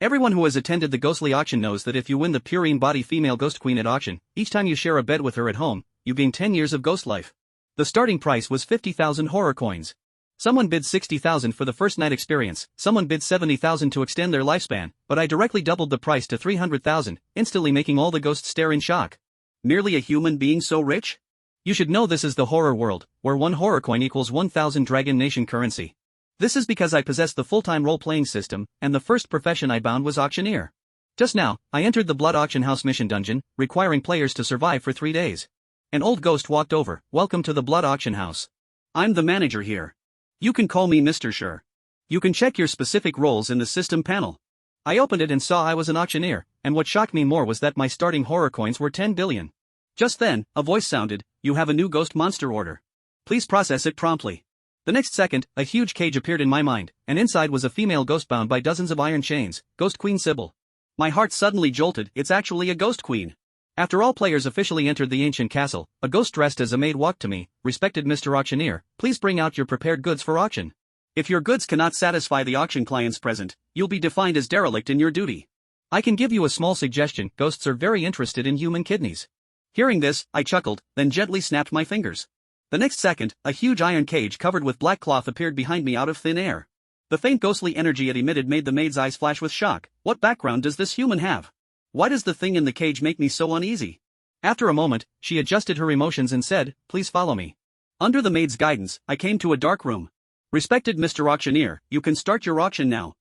Everyone who has attended the ghostly auction knows that if you win the Purine Body female ghost queen at auction, each time you share a bed with her at home, you gain 10 years of ghost life. The starting price was 50,000 horror coins. Someone bid 60,000 for the first night experience, someone bid 70,000 to extend their lifespan, but I directly doubled the price to 300,000, instantly making all the ghosts stare in shock. Merely a human being so rich? You should know this is the horror world, where one horror coin equals 1,000 Dragon Nation currency. This is because I possess the full-time role-playing system, and the first profession I bound was auctioneer. Just now, I entered the Blood Auction House mission dungeon, requiring players to survive for 3 days. An old ghost walked over. Welcome to the Blood Auction House. I'm the manager here. You can call me Mr. Sure. You can check your specific roles in the system panel. I opened it and saw I was an auctioneer, and what shocked me more was that my starting horror coins were 10 billion. Just then, a voice sounded, "You have a new ghost monster order. Please process it promptly." The next second, a huge cage appeared in my mind, and inside was a female ghost bound by dozens of iron chains, Ghost Queen Sybil. My heart suddenly jolted. It's actually a ghost queen. After all players officially entered the ancient castle, a ghost dressed as a maid walked to me. "Respected Mr. Auctioneer, please bring out your prepared goods for auction. If your goods cannot satisfy the auction clients present, you'll be defined as derelict in your duty. I can give you a small suggestion. Ghosts are very interested in human kidneys." Hearing this, I chuckled, then gently snapped my fingers. The next second, a huge iron cage covered with black cloth appeared behind me out of thin air. The faint ghostly energy it emitted made the maid's eyes flash with shock. What background does this human have? Why does the thing in the cage make me so uneasy? After a moment, she adjusted her emotions and said, "Please follow me." Under the maid's guidance, I came to a dark room. "Respected Mr. Auctioneer, you can start your auction now."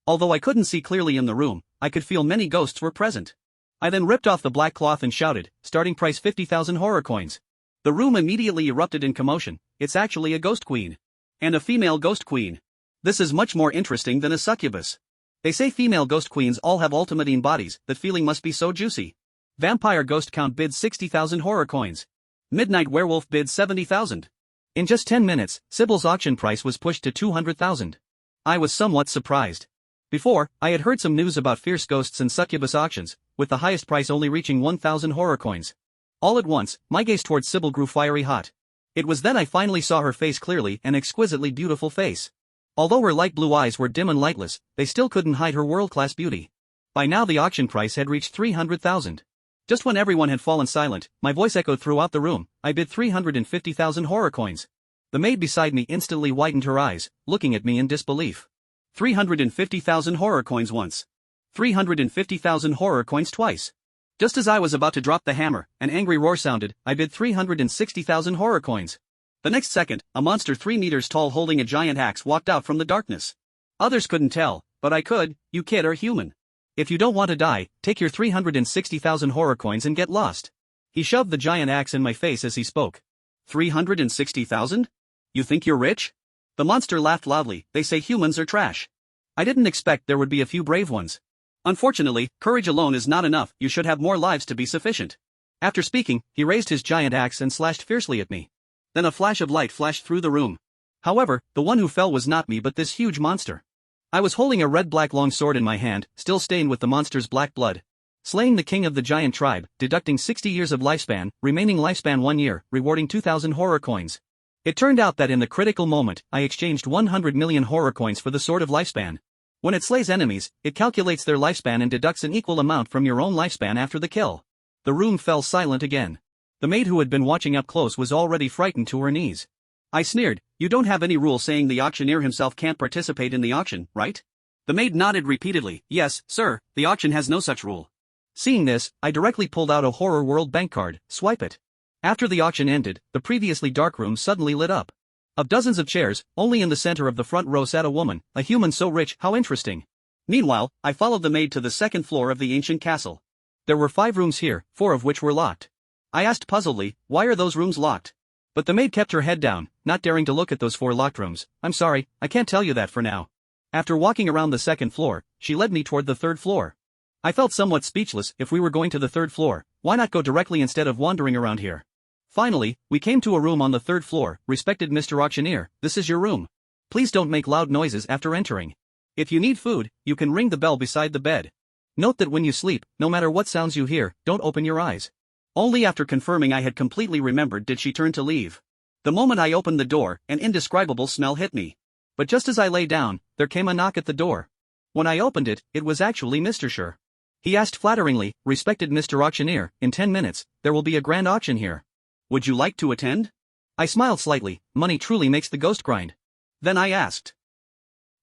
Although I couldn't see clearly in the room, I could feel many ghosts were present. I then ripped off the black cloth and shouted, "Starting price 50,000 horror coins." The room immediately erupted in commotion. It's actually a ghost queen. And a female ghost queen. This is much more interesting than a succubus. They say female ghost queens all have ultimatine bodies. That feeling must be so juicy. Vampire Ghost Count bid 60,000 horror coins. Midnight Werewolf bid 70,000. In just 10 minutes, Sybil's auction price was pushed to 200,000. I was somewhat surprised. Before, I had heard some news about fierce ghosts and succubus auctions, with the highest price only reaching 1,000 horror coins. All at once, my gaze towards Sybil grew fiery hot. It was then I finally saw her face clearly, an exquisitely beautiful face. Although her light blue eyes were dim and lightless, they still couldn't hide her world-class beauty. By now the auction price had reached 300,000. Just when everyone had fallen silent, my voice echoed throughout the room. I bid 350,000 horror coins. The maid beside me instantly widened her eyes, looking at me in disbelief. 350,000 horror coins once. 350,000 horror coins twice. Just as I was about to drop the hammer, an angry roar sounded. I bid 360,000 horror coins. The next second, a monster 3 meters tall holding a giant axe walked out from the darkness. Others couldn't tell, but I could. "You kid are human. If you don't want to die, take your 360,000 horror coins and get lost." He shoved the giant axe in my face as he spoke. 360,000? You think you're rich? The monster laughed loudly. "They say humans are trash. I didn't expect there would be a few brave ones. Unfortunately, courage alone is not enough. You should have more lives to be sufficient." After speaking, he raised his giant axe and slashed fiercely at me. Then a flash of light flashed through the room. However, the one who fell was not me but this huge monster. I was holding a red-black long sword in my hand, still stained with the monster's black blood. Slaying the king of the giant tribe, deducting 60 years of lifespan, remaining lifespan 1 year, rewarding 2,000 horror coins. It turned out that in the critical moment, I exchanged 100 million horror coins for the sword of lifespan. When it slays enemies, it calculates their lifespan and deducts an equal amount from your own lifespan after the kill. The room fell silent again. The maid who had been watching up close was already frightened to her knees. I sneered, "You don't have any rule saying the auctioneer himself can't participate in the auction, right?" The maid nodded repeatedly. "Yes, sir, the auction has no such rule." Seeing this, I directly pulled out a Horror World bank card. "Swipe it." After the auction ended, the previously dark room suddenly lit up. Of dozens of chairs, only in the center of the front row sat a woman, a human so rich. How interesting. Meanwhile, I followed the maid to the second floor of the ancient castle. There were 5 rooms here, 4 of which were locked. I asked puzzledly, "Why are those rooms locked?" But the maid kept her head down, not daring to look at those 4 locked rooms. "I'm sorry, I can't tell you that for now." After walking around the second floor, she led me toward the 3rd floor. I felt somewhat speechless. If we were going to the 3rd floor, why not go directly instead of wandering around here? Finally, we came to a room on the 3rd floor. "Respected Mr. Auctioneer, this is your room. Please don't make loud noises after entering. If you need food, you can ring the bell beside the bed. Note that when you sleep, no matter what sounds you hear, don't open your eyes." Only after confirming I had completely remembered did she turn to leave. The moment I opened the door, an indescribable smell hit me. But just as I lay down, there came a knock at the door. When I opened it, it was actually Mr. Sure. He asked flatteringly, "Respected Mr. Auctioneer, in 10 minutes, there will be a grand auction here. Would you like to attend?" I smiled slightly. Money truly makes the ghost grind. Then I asked,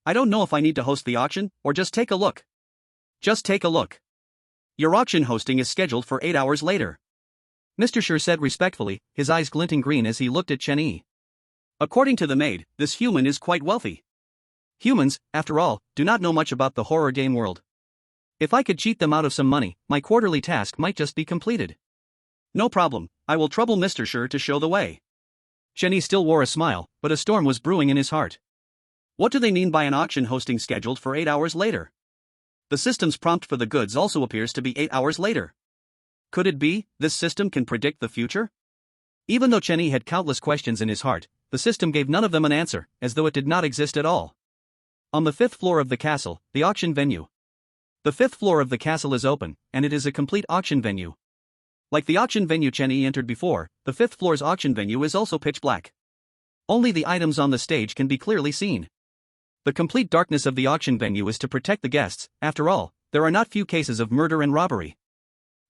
"I don't know if I need to host the auction, or just take a look." "Just take a look. Your auction hosting is scheduled for 8 hours later," Mr. Sure said respectfully, his eyes glinting green as he looked at Chen Yi. According to the maid, this human is quite wealthy. Humans, after all, do not know much about the horror game world. If I could cheat them out of some money, my quarterly task might just be completed. "No problem, I will trouble Mr. Sure to show the way." Chen Yi still wore a smile, but a storm was brewing in his heart. What do they mean by an auction hosting scheduled for 8 hours later? The system's prompt for the goods also appears to be 8 hours later. Could it be, this system can predict the future? Even though Chen Yi had countless questions in his heart, the system gave none of them an answer, as though it did not exist at all. On the 5th floor of the castle, the auction venue. The 5th floor of the castle is open, and it is a complete auction venue. Like the auction venue Chen Yi entered before, the 5th floor's auction venue is also pitch black. Only the items on the stage can be clearly seen. The complete darkness of the auction venue is to protect the guests. After all, there are not few cases of murder and robbery.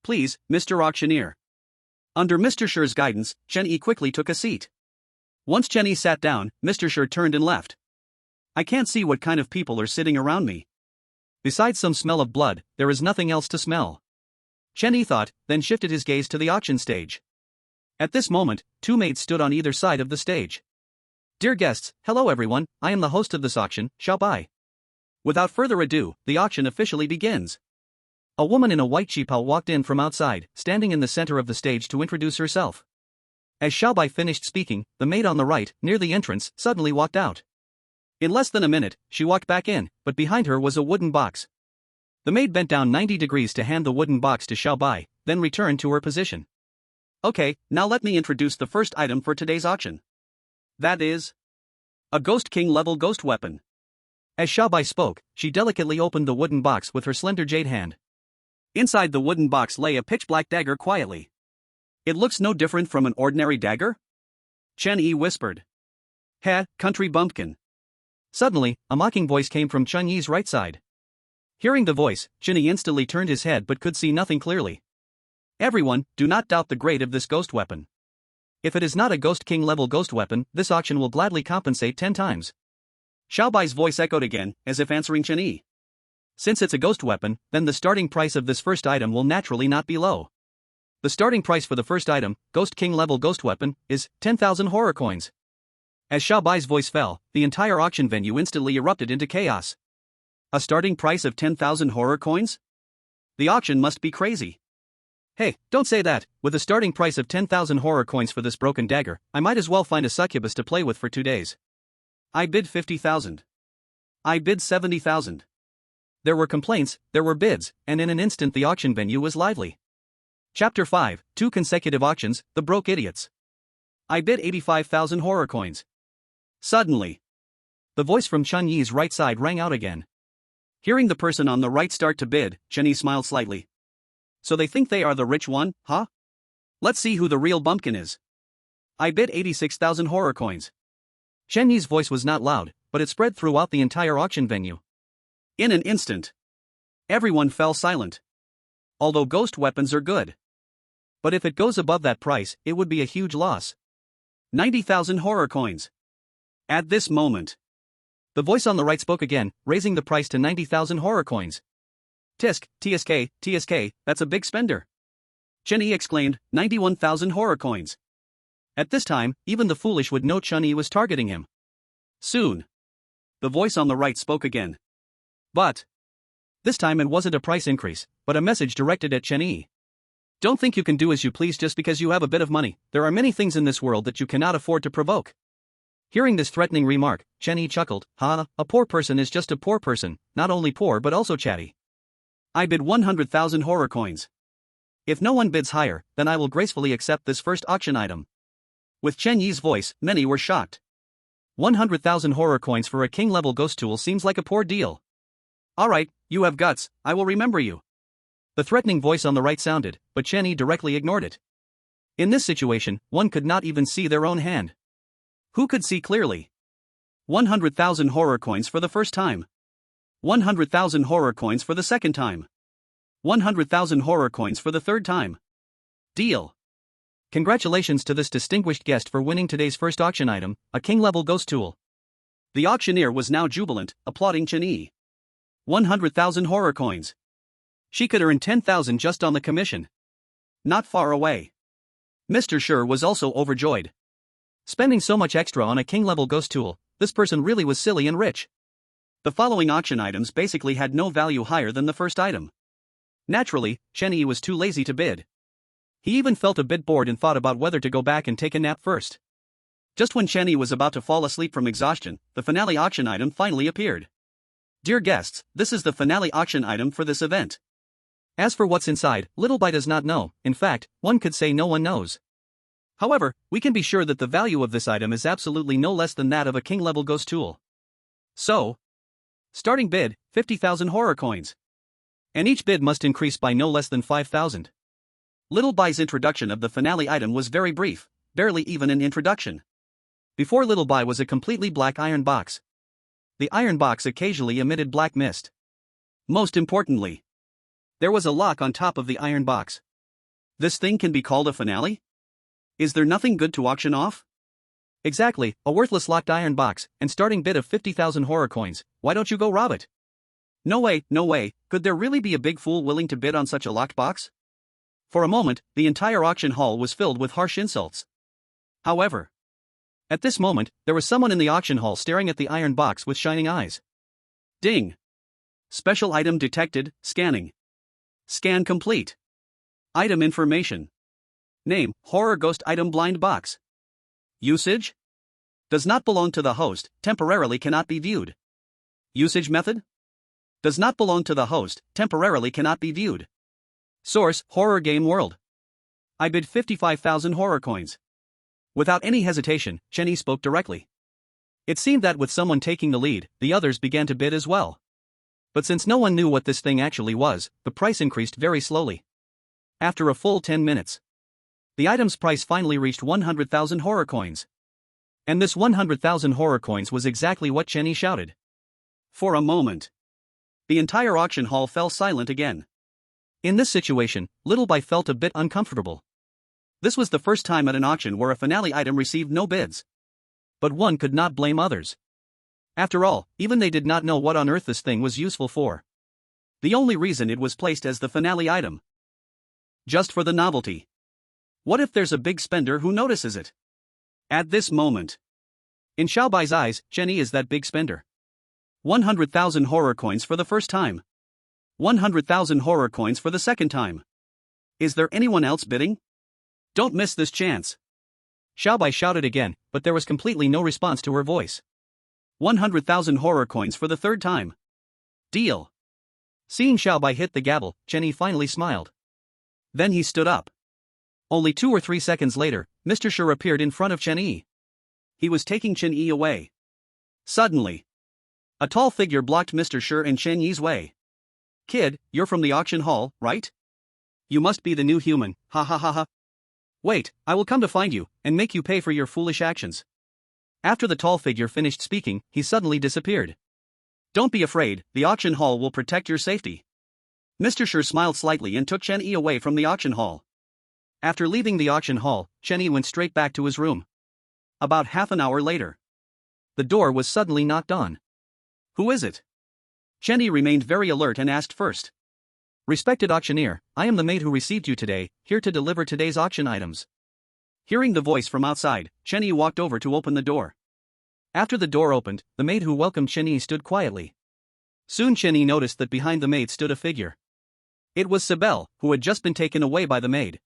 "Please, Mr. Auctioneer." Under Mr. Sure's guidance, Chen Yi quickly took a seat. Once Chen Yi sat down, Mr. Sure turned and left. I can't see what kind of people are sitting around me. Besides some smell of blood, there is nothing else to smell. Chen Yi thought, then shifted his gaze to the auction stage. At this moment, 2 maids stood on either side of the stage. "Dear guests, hello everyone, I am the host of this auction, Xiao Bai." Without further ado, the auction officially begins. A woman in a white qipao walked in from outside, standing in the center of the stage to introduce herself. As Xiao Bai finished speaking, the maid on the right, near the entrance, suddenly walked out. In less than a minute, she walked back in, but behind her was a wooden box. The maid bent down 90 degrees to hand the wooden box to Xiao Bai, then returned to her position. "Okay, now let me introduce the first item for today's auction. That is a Ghost King level ghost weapon." As Xiao Bai spoke, she delicately opened the wooden box with her slender jade hand. Inside the wooden box lay a pitch-black dagger quietly. "It looks no different from an ordinary dagger?" Chen Yi whispered. "Heh, country bumpkin." Suddenly, a mocking voice came from Chen Yi's right side. Hearing the voice, Chen Yi instantly turned his head but could see nothing clearly. "Everyone, do not doubt the grade of this ghost weapon. If it is not a Ghost King level ghost weapon, this auction will gladly compensate 10 times. Xiao Bai's voice echoed again, as if answering Chen Yi. "Since it's a ghost weapon, then the starting price of this first item will naturally not be low. The starting price for the first item, Ghost King level ghost weapon, is 10,000 horror coins." As Xiao Bai's voice fell, the entire auction venue instantly erupted into chaos. A starting price of 10,000 horror coins? The auction must be crazy. "Hey, don't say that. With a starting price of 10,000 horror coins for this broken dagger, I might as well find a succubus to play with for 2 days. I bid 50,000. I bid 70,000. There were complaints, there were bids, and in an instant the auction venue was lively. Chapter 5, 2 consecutive auctions, the broke idiots. I bid 85,000 horror coins. Suddenly, the voice from Chen Yi's right side rang out again. Hearing the person on the right start to bid, Chen Yi smiled slightly. "So they think they are the rich one, huh? Let's see who the real bumpkin is. I bid 86,000 horror coins." Chen Yi's voice was not loud, but it spread throughout the entire auction venue. In an instant, everyone fell silent. Although ghost weapons are good, but if it goes above that price, it would be a huge loss. 90,000 horror coins. At this moment, the voice on the right spoke again, raising the price to 90,000 horror coins. TSK, that's a big spender." Chen Yi exclaimed, 91,000 horror coins. At this time, even the foolish would know Chen Yi was targeting him. Soon, the voice on the right spoke again. But this time it wasn't a price increase, but a message directed at Chen Yi. "Don't think you can do as you please just because you have a bit of money. There are many things in this world that you cannot afford to provoke." Hearing this threatening remark, Chen Yi chuckled. A poor person is just a poor person, not only poor but also chatty. I bid 100,000 horror coins. If no one bids higher, then I will gracefully accept this first auction item." With Chen Yi's voice, many were shocked. 100,000 horror coins for a king-level ghost tool seems like a poor deal. "Alright, you have guts, I will remember you." The threatening voice on the right sounded, but Chen Yi directly ignored it. In this situation, one could not even see their own hand. Who could see clearly? 100,000 horror coins for the first time. 100,000 horror coins for the second time. 100,000 horror coins for the third time. Deal. Congratulations to this distinguished guest for winning today's first auction item, a king-level ghost tool. The auctioneer was now jubilant, applauding Chen-Yi. 100,000 horror coins. She could earn 10,000 just on the commission. Not far away. Mr. Schur was also overjoyed. Spending so much extra on a king-level ghost tool, this person really was silly and rich. The following auction items basically had no value higher than the first item. Naturally, Chen-Yi was too lazy to bid. He even felt a bit bored and thought about whether to go back and take a nap first. Just when Chen-Yi was about to fall asleep from exhaustion, the finale auction item finally appeared. Dear guests, this is the finale auction item for this event. As for what's inside, Little Bai does not know. In fact, one could say no one knows. However, we can be sure that the value of this item is absolutely no less than that of a king-level ghost tool. So, starting bid, 50,000 horror coins. And each bid must increase by no less than 5,000. Little Bai's introduction of the finale item was very brief, barely even an introduction. Before Little Bai was a completely black iron box. The iron box occasionally emitted black mist. Most importantly, there was a lock on top of the iron box. This thing can be called a finale? Is there nothing good to auction off? Exactly, a worthless locked iron box, and starting bid of 50,000 horror coins. Why don't you go rob it? No way, no way, could there really be a big fool willing to bid on such a locked box? For a moment, the entire auction hall was filled with harsh insults. However, at this moment, there was someone in the auction hall staring at the iron box with shining eyes. Ding! Special item detected, scanning. Scan complete. Item information. Name, horror ghost item blind box. Usage? Does not belong to the host, temporarily cannot be viewed. Usage method? Does not belong to the host, temporarily cannot be viewed. Source, Horror Game World. I bid 55,000 horror coins. Without any hesitation, Chen-Yi spoke directly. It seemed that with someone taking the lead, the others began to bid as well. But since no one knew what this thing actually was, the price increased very slowly. After a full 10 minutes, the item's price finally reached 100,000 horror coins. And this 100,000 horror coins was exactly what Chen-Yi shouted. For a moment, the entire auction hall fell silent again. In this situation, Little Bai felt a bit uncomfortable. This was the first time at an auction where a finale item received no bids. But one could not blame others. After all, even they did not know what on earth this thing was useful for. The only reason it was placed as the finale item. Just for the novelty. What if there's a big spender who notices it? At this moment, in Xiaobai's eyes, Chen-Yi is that big spender. 100,000 horror coins for the first time. 100,000 horror coins for the second time. Is there anyone else bidding? Don't miss this chance. Xiaobai shouted again, but there was completely no response to her voice. 100,000 horror coins for the third time. Deal. Seeing Xiaobai hit the gavel, Chen-Yi finally smiled. Then he stood up. Only 2 or 3 seconds later, Mr. Schur appeared in front of Chen-Yi. He was taking Chen-Yi away. Suddenly, a tall figure blocked Mr. Schur and Chen-Yi's way. Kid, you're from the auction hall, right? You must be the new human, ha ha ha ha. Wait, I will come to find you, and make you pay for your foolish actions. After the tall figure finished speaking, he suddenly disappeared. Don't be afraid, the auction hall will protect your safety. Mr. Schur smiled slightly and took Chen-Yi away from the auction hall. After leaving the auction hall, Chen-Yi went straight back to his room. About half an hour later, the door was suddenly knocked on. Who is it? Chen-Yi remained very alert and asked first. Respected auctioneer, I am the maid who received you today, here to deliver today's auction items. Hearing the voice from outside, Chen-Yi walked over to open the door. After the door opened, the maid who welcomed Chen-Yi stood quietly. Soon Chen-Yi noticed that behind the maid stood a figure. It was Sibel, who had just been taken away by the maid.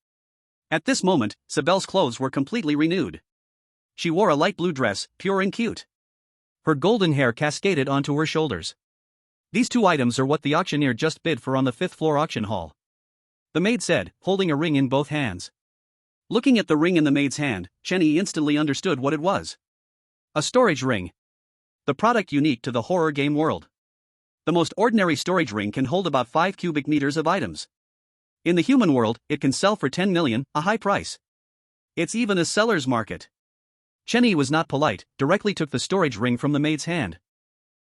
At this moment, Sibel's clothes were completely renewed. She wore a light blue dress, pure and cute. Her golden hair cascaded onto her shoulders. These 2 items are what the auctioneer just bid for on the 5th floor auction hall. The maid said, holding a ring in both hands. Looking at the ring in the maid's hand, Chen-Yi instantly understood what it was. A storage ring. The product unique to the horror game world. The most ordinary storage ring can hold about 5 cubic meters of items. In the human world, it can sell for 10 million, a high price. It's even a seller's market. Chen-Yi was not polite, directly took the storage ring from the maid's hand.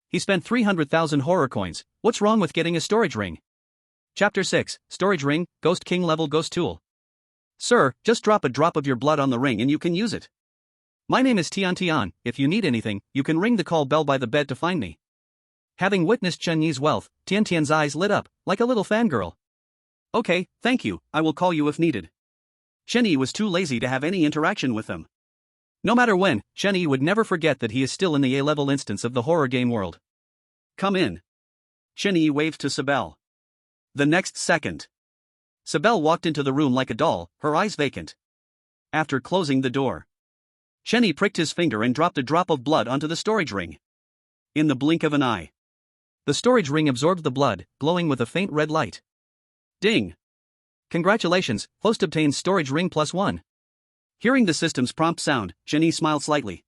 He spent 300,000 horror coins. What's wrong with getting a storage ring? Chapter 6, Storage Ring, Ghost King Level Ghost Tool. Sir, just drop a drop of your blood on the ring and you can use it. My name is Tian Tian. If you need anything, you can ring the call bell by the bed to find me. Having witnessed Chen Yi's wealth, Tian Tian's eyes lit up, like a little fangirl. Okay, thank you, I will call you if needed. Chen Yi was too lazy to have any interaction with them. No matter when, Chen Yi would never forget that he is still in the A-level instance of the horror game world. Come in. Chen Yi waved to Sibel. The next second, Sibel walked into the room like a doll, her eyes vacant. After closing the door, Chen Yi pricked his finger and dropped a drop of blood onto the storage ring. In the blink of an eye, the storage ring absorbed the blood, glowing with a faint red light. Ding! Congratulations, host obtains storage ring +1. Hearing the system's prompt sound, Chen Yi smiled slightly.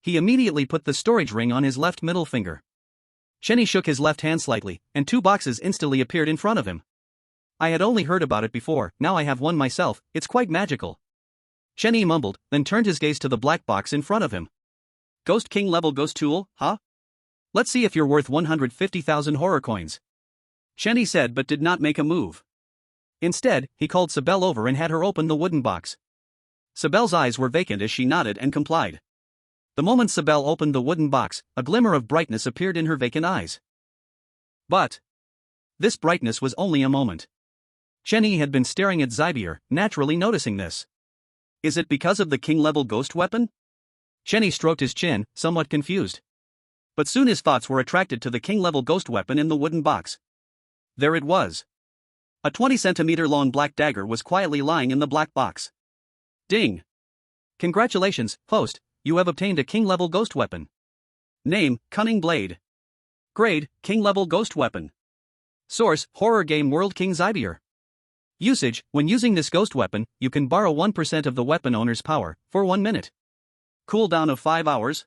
He immediately put the storage ring on his left middle finger. Chen Yi shook his left hand slightly, and 2 boxes instantly appeared in front of him. I had only heard about it before, now I have one myself, it's quite magical. Chen Yi mumbled, then turned his gaze to the black box in front of him. Ghost King level ghost tool, huh? Let's see if you're worth 150,000 horror coins. Chen Yi said but did not make a move. Instead, he called Sibel over and had her open the wooden box. Sibel's eyes were vacant as she nodded and complied. The moment Sibel opened the wooden box, a glimmer of brightness appeared in her vacant eyes. But this brightness was only a moment. Chen Yi had been staring at Zybier, naturally noticing this. Is it because of the king-level ghost weapon? Chen Yi stroked his chin, somewhat confused. But soon his thoughts were attracted to the king-level ghost weapon in the wooden box. There it was. A 20-centimeter-long black dagger was quietly lying in the black box. Ding! Congratulations, host, you have obtained a king-level ghost weapon. Name, Cunning Blade. Grade, king-level ghost weapon. Source, Horror Game World King Zybier. Usage, when using this ghost weapon, you can borrow 1% of the weapon owner's power, for 1 minute. Cooldown of 5 hours.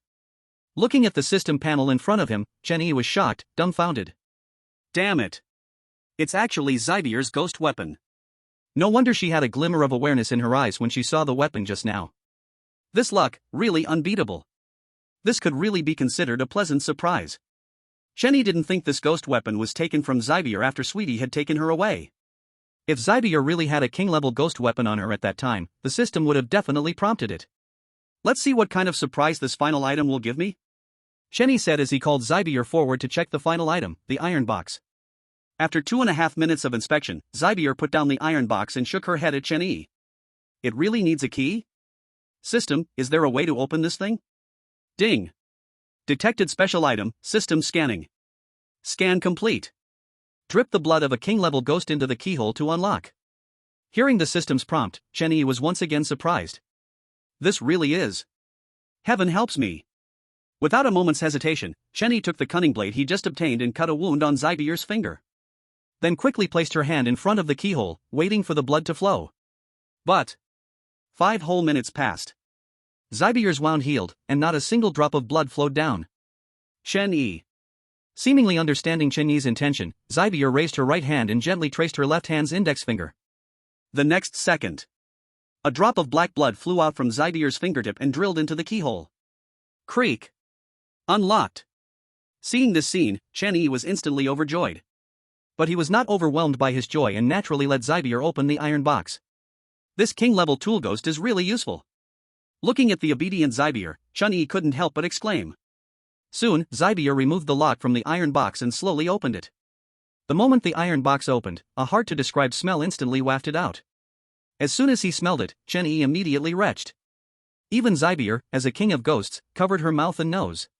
Looking at the system panel in front of him, Chen Yi was shocked, dumbfounded. Damn it! It's actually Zybier's ghost weapon. No wonder she had a glimmer of awareness in her eyes when she saw the weapon just now. This luck, really unbeatable. This could really be considered a pleasant surprise. Chen Yi didn't think this ghost weapon was taken from Zybier after Sweetie had taken her away. If Zybier really had a king-level ghost weapon on her at that time, the system would have definitely prompted it. Let's see what kind of surprise this final item will give me. Chen Yi said as he called Zybier forward to check the final item, the iron box. After 2.5 minutes of inspection, Zybier put down the iron box and shook her head at Chen Yi. It really needs a key? System, is there a way to open this thing? Ding! Detected special item, system scanning. Scan complete. Drip the blood of a king-level ghost into the keyhole to unlock. Hearing the system's prompt, Chen Yi was once again surprised. This really is. Heaven helps me. Without a moment's hesitation, Chen Yi took the cunning blade he just obtained and cut a wound on Zybier's finger. Then quickly placed her hand in front of the keyhole, waiting for the blood to flow. But 5 whole minutes passed. Zybier's wound healed, and not a single drop of blood flowed down. Chen Yi. Seemingly understanding Chen Yi's intention, Zybier raised her right hand and gently traced her left hand's index finger. The next second, a drop of black blood flew out from Zybier's fingertip and drilled into the keyhole. Creak. Unlocked. Seeing this scene, Chen Yi was instantly overjoyed. But he was not overwhelmed by his joy and naturally let Zybier open the iron box. This king-level tool ghost is really useful. Looking at the obedient Zybier, Chen Yi couldn't help but exclaim. Soon, Zybier removed the lock from the iron box and slowly opened it. The moment the iron box opened, a hard-to-describe smell instantly wafted out. As soon as he smelled it, Chen Yi immediately retched. Even Zybier, as a king of ghosts, covered her mouth and nose.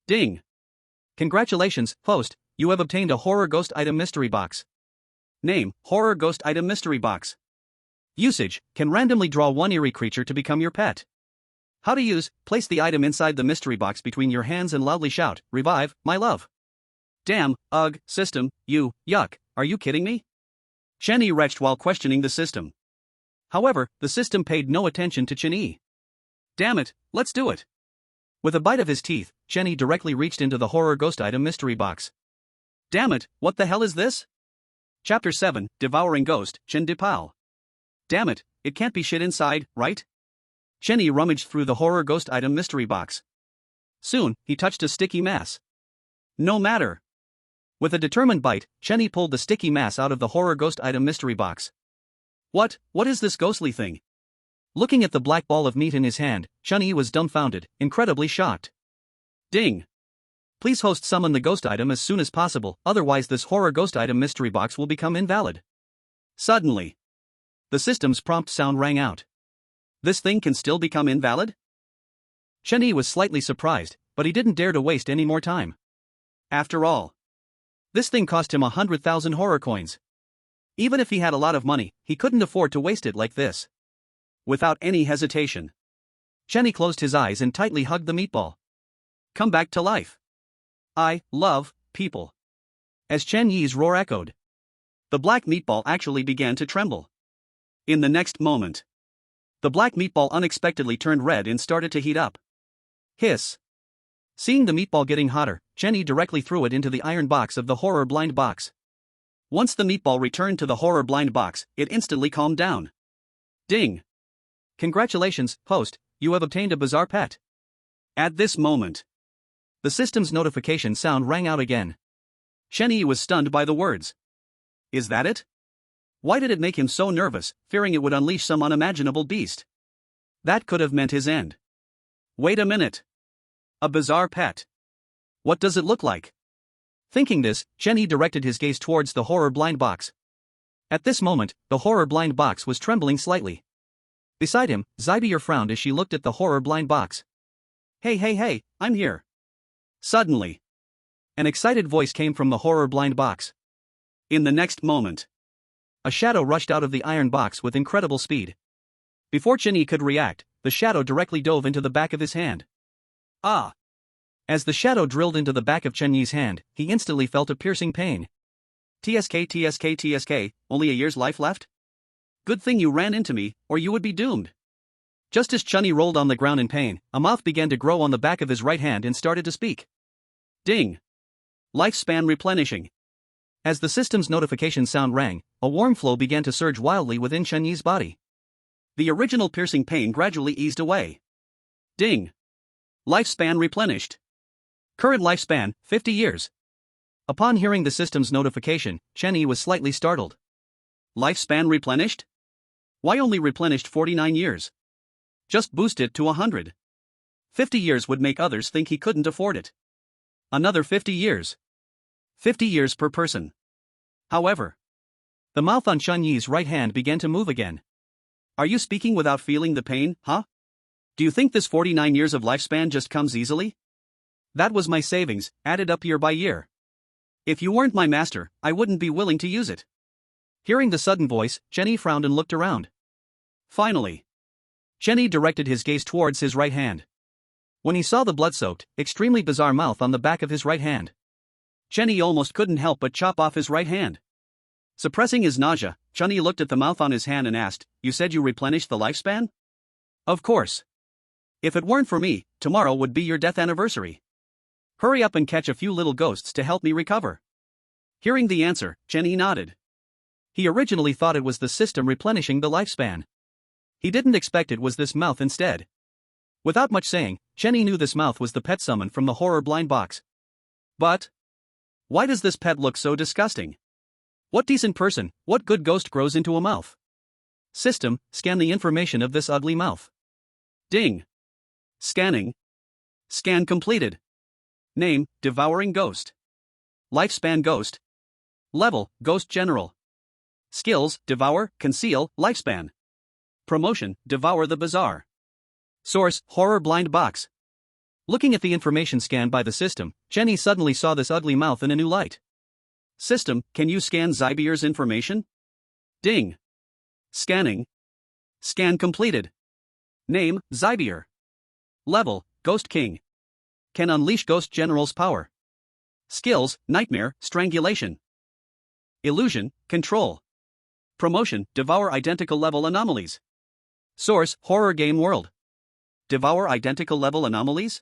Ding! Congratulations, host, you have obtained a Horror Ghost Item Mystery Box. Name, Horror Ghost Item Mystery Box. Usage, can randomly draw one eerie creature to become your pet. How to use, place the item inside the mystery box between your hands and loudly shout, "Revive, my love." Damn, ugh, system, yuck, are you kidding me? Chen Yi retched while questioning the system. However, the system paid no attention to Chen Yi. Damn it, let's do it. With a bite of his teeth, Chen Yi directly reached into the Horror Ghost Item Mystery Box. Damn it, what the hell is this? Chapter 7, Devouring Ghost, Chen Dipao. Damn it, it can't be shit inside, right? Chen Yi rummaged through the Horror Ghost Item Mystery Box. Soon, he touched a sticky mass. No matter. With a determined bite, Chenny pulled the sticky mass out of the horror ghost item mystery box. What is this ghostly thing? Looking at the black ball of meat in his hand, Chenny was dumbfounded, incredibly shocked. Ding! Please host summon the ghost item as soon as possible, otherwise this horror ghost item mystery box will become invalid. Suddenly, the system's prompt sound rang out. This thing can still become invalid? Chenny was slightly surprised, but he didn't dare to waste any more time. After all, this thing cost him 100,000 horror coins. Even if he had a lot of money, he couldn't afford to waste it like this. Without any hesitation, Chenny closed his eyes and tightly hugged the meatball. Come back to life. I love people. As Chen Yi's roar echoed, the black meatball actually began to tremble. In the next moment, the black meatball unexpectedly turned red and started to heat up. Hiss. Seeing the meatball getting hotter, Chenny directly threw it into the iron box of the horror blind box. Once the meatball returned to the horror blind box, it instantly calmed down. Ding! Congratulations, host, you have obtained a bizarre pet. At this moment, the system's notification sound rang out again. Chenny was stunned by the words. Is that it? Why did it make him so nervous, fearing it would unleash some unimaginable beast? That could have meant his end. Wait a minute. A bizarre pet. What does it look like? Thinking this, Chenny directed his gaze towards the horror blind box. At this moment, the horror blind box was trembling slightly. Beside him, Zybier frowned as she looked at the horror blind box. Hey, I'm here. Suddenly, an excited voice came from the horror blind box. In the next moment, a shadow rushed out of the iron box with incredible speed. Before Chenny could react, the shadow directly dove into the back of his hand. Ah! As the shadow drilled into the back of Chen Yi's hand, he instantly felt a piercing pain. TSK, only a year's life left? Good thing you ran into me, or you would be doomed. Just as Chenny rolled on the ground in pain, a mouth began to grow on the back of his right hand and started to speak. Ding! Lifespan replenishing. As the system's notification sound rang, a warm flow began to surge wildly within Chen Yi's body. The original piercing pain gradually eased away. Ding! Lifespan replenished. Current lifespan, 50 years. Upon hearing the system's notification, Chen Yi was slightly startled. Lifespan replenished? Why only replenished 49 years? Just boost it to 100. 50 years would make others think he couldn't afford it. Another 50 years. 50 years per person. However, the mouth on Chen Yi's right hand began to move again. Are you speaking without feeling the pain, huh? Do you think this 49 years of lifespan just comes easily? That was my savings, added up year by year. If you weren't my master, I wouldn't be willing to use it. Hearing the sudden voice, Chen Yi frowned and looked around. Finally, Chen Yi directed his gaze towards his right hand. When he saw the blood-soaked, extremely bizarre mouth on the back of his right hand, Chen Yi almost couldn't help but chop off his right hand. Suppressing his nausea, Chen Yi looked at the mouth on his hand and asked, "You said you replenished the lifespan?" "Of course. If it weren't for me, tomorrow would be your death anniversary. Hurry up and catch a few little ghosts to help me recover." Hearing the answer, Chen Yi nodded. He originally thought it was the system replenishing the lifespan. He didn't expect it was this mouth instead. Without much saying, Chen Yi knew this mouth was the pet summon from the horror blind box. But why does this pet look so disgusting? What decent person, what good ghost grows into a mouth? System, scan the information of this ugly mouth. Ding. Scanning. Scan completed. Name, Devouring Ghost. Lifespan Ghost. Level, Ghost General. Skills, Devour, Conceal, Lifespan. Promotion, Devour the Bizarre. Source, Horror Blind Box. Looking at the information scanned by the system, Chen Yi suddenly saw this ugly mouth in a new light. System, can you scan Zybier's information? Ding. Scanning. Scan completed. Name, Zybier. Level, Ghost King. Can unleash Ghost General's power. Skills, Nightmare, Strangulation. Illusion, Control. Promotion, Devour Identical Level Anomalies. Source, Horror Game World. Devour Identical Level Anomalies?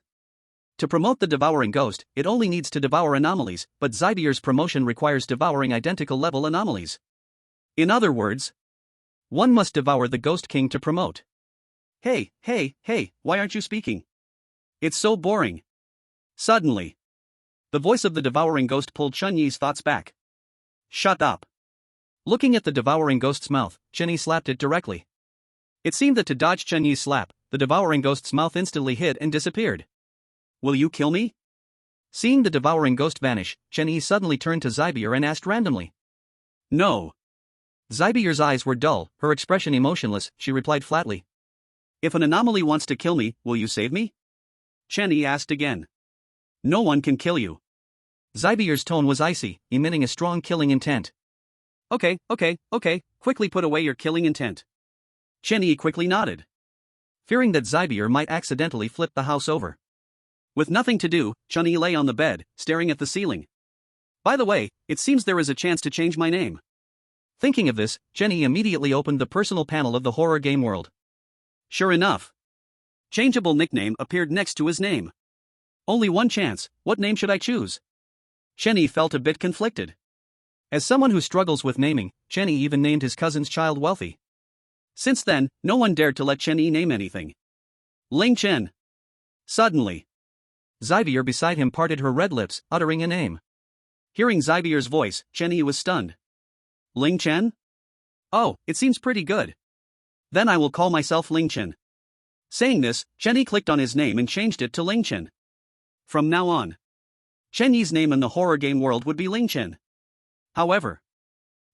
To promote the Devouring Ghost, it only needs to devour anomalies, but Zybier's promotion requires devouring identical level anomalies. In other words, one must devour the Ghost King to promote. Hey, why aren't you speaking? It's so boring. Suddenly, The voice of the devouring ghost pulled Chun Yi's thoughts back. Shut up. Looking at the devouring ghost's mouth, Chun Yi slapped it directly. It seemed that to dodge Chun Yi's slap, the devouring ghost's mouth instantly hid and disappeared. Will you kill me? Seeing the devouring ghost vanish, Chun Yi suddenly turned to Zybier and asked randomly. No. Zybier's eyes were dull, her expression emotionless. She replied flatly. If an anomaly wants to kill me, will you save me? Chun Yi asked again. No one can kill you. Zybier's tone was icy, emitting a strong killing intent. Okay, quickly put away your killing intent. Chun Yi quickly nodded. Fearing that Zybier might accidentally flip the house over. With nothing to do, Chun Yi lay on the bed, staring at the ceiling. By the way, it seems there is a chance to change my name. Thinking of this, Chun Yi immediately opened the personal panel of the horror game world. Sure enough. Changeable nickname appeared next to his name. Only one chance, what name should I choose? Chun Yi felt a bit conflicted. As someone who struggles with naming, Chun Yi even named his cousin's child Wealthy. Since then, no one dared to let Chun Yi name anything. Ling Chen. Suddenly, Zybier beside him parted her red lips, uttering a name. Hearing Zybier's voice, Chun Yi was stunned. Ling Chen? Oh, it seems pretty good. Then I will call myself Ling Chen. Saying this, Chun Yi clicked on his name and changed it to Ling Chen. From now on, Chun Yi's name in the horror game world would be Ling Chen. However,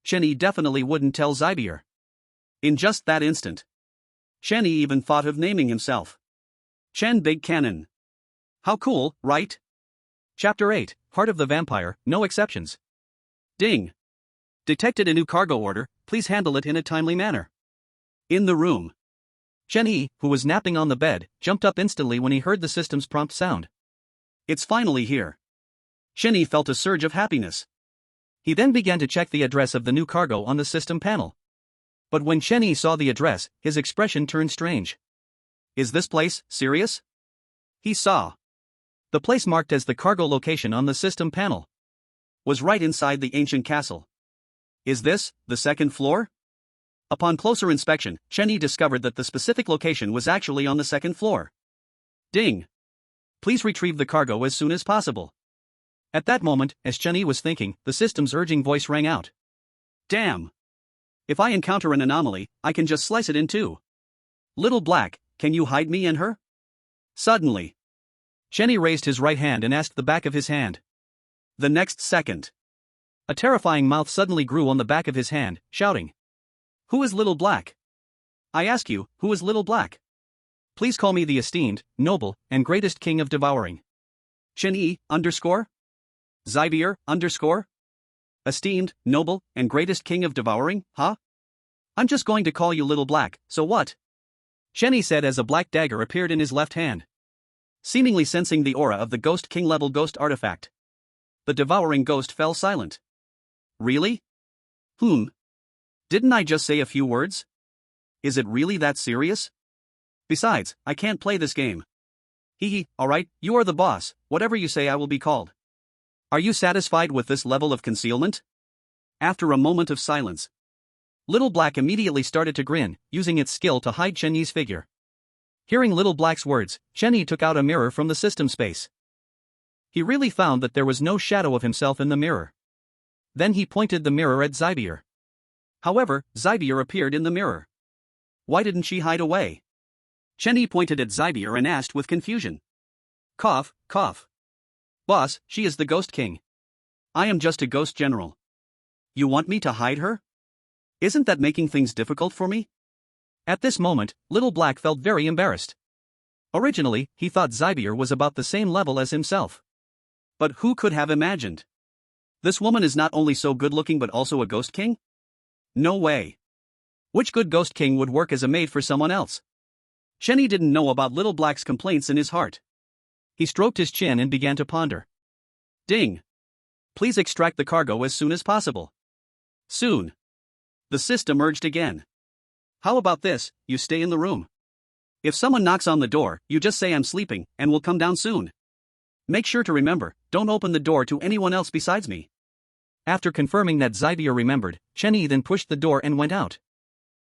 Chun Yi definitely wouldn't tell Zybier. In just that instant, Chun Yi even thought of naming himself Chen Big Cannon. How cool, right? Chapter 8, Heart of the Vampire, no exceptions. Ding. Detected a new cargo order, please handle it in a timely manner. In the room, Chun Yi, who was napping on the bed, jumped up instantly when he heard the system's prompt sound. It's finally here. Chun Yi felt a surge of happiness. He then began to check the address of the new cargo on the system panel. But when Chun Yi saw the address, his expression turned strange. Is this place serious? He saw. The place marked as the cargo location on the system panel was right inside the ancient castle. Is this the second floor? Upon closer inspection, Chun Yi discovered that the specific location was actually on the second floor. Ding. Please retrieve the cargo as soon as possible. At that moment, as Chun Yi was thinking, the system's urging voice rang out. Damn. If I encounter an anomaly, I can just slice it in two. Little Black, can you hide me and her? Suddenly, Chun Yi raised his right hand and asked the back of his hand. The next second, a terrifying mouth suddenly grew on the back of his hand, shouting. Who is Little Black? I ask you, who is Little Black? Please call me the esteemed, noble, and greatest king of devouring. Chun Yi, _? Zybier, _? Esteemed, noble, and greatest king of devouring, huh? I'm just going to call you Little Black, so what? Chun Yi said as a black dagger appeared in his left hand. Seemingly sensing the aura of the Ghost King level ghost artifact, the devouring ghost fell silent. Really? Didn't I just say a few words? Is it really that serious? Besides, I can't play this game. Hee, alright, you are the boss, whatever you say I will be called. Are you satisfied with this level of concealment? After a moment of silence, Little Black immediately started to grin, using its skill to hide Chun Yi's figure. Hearing Little Black's words, Chun Yi took out a mirror from the system space. He really found that there was no shadow of himself in the mirror. Then he pointed the mirror at Zybier. However, Zybier appeared in the mirror. Why didn't she hide away? Chun Yi pointed at Zybier and asked with confusion. Cough, cough. Boss, she is the Ghost King. I am just a ghost general. You want me to hide her? Isn't that making things difficult for me? At this moment, Little Black felt very embarrassed. Originally, he thought Zybier was about the same level as himself. But who could have imagined? This woman is not only so good-looking but also a Ghost King? No way. Which good Ghost King would work as a maid for someone else? Chun Yi didn't know about Little Black's complaints in his heart. He stroked his chin and began to ponder. Ding. Please extract the cargo as soon as possible. Soon. The system urged again. How about this, you stay in the room. If someone knocks on the door, you just say I'm sleeping, and will come down soon. Make sure to remember, don't open the door to anyone else besides me. After confirming that Zybier remembered, Chun Yi then pushed the door and went out.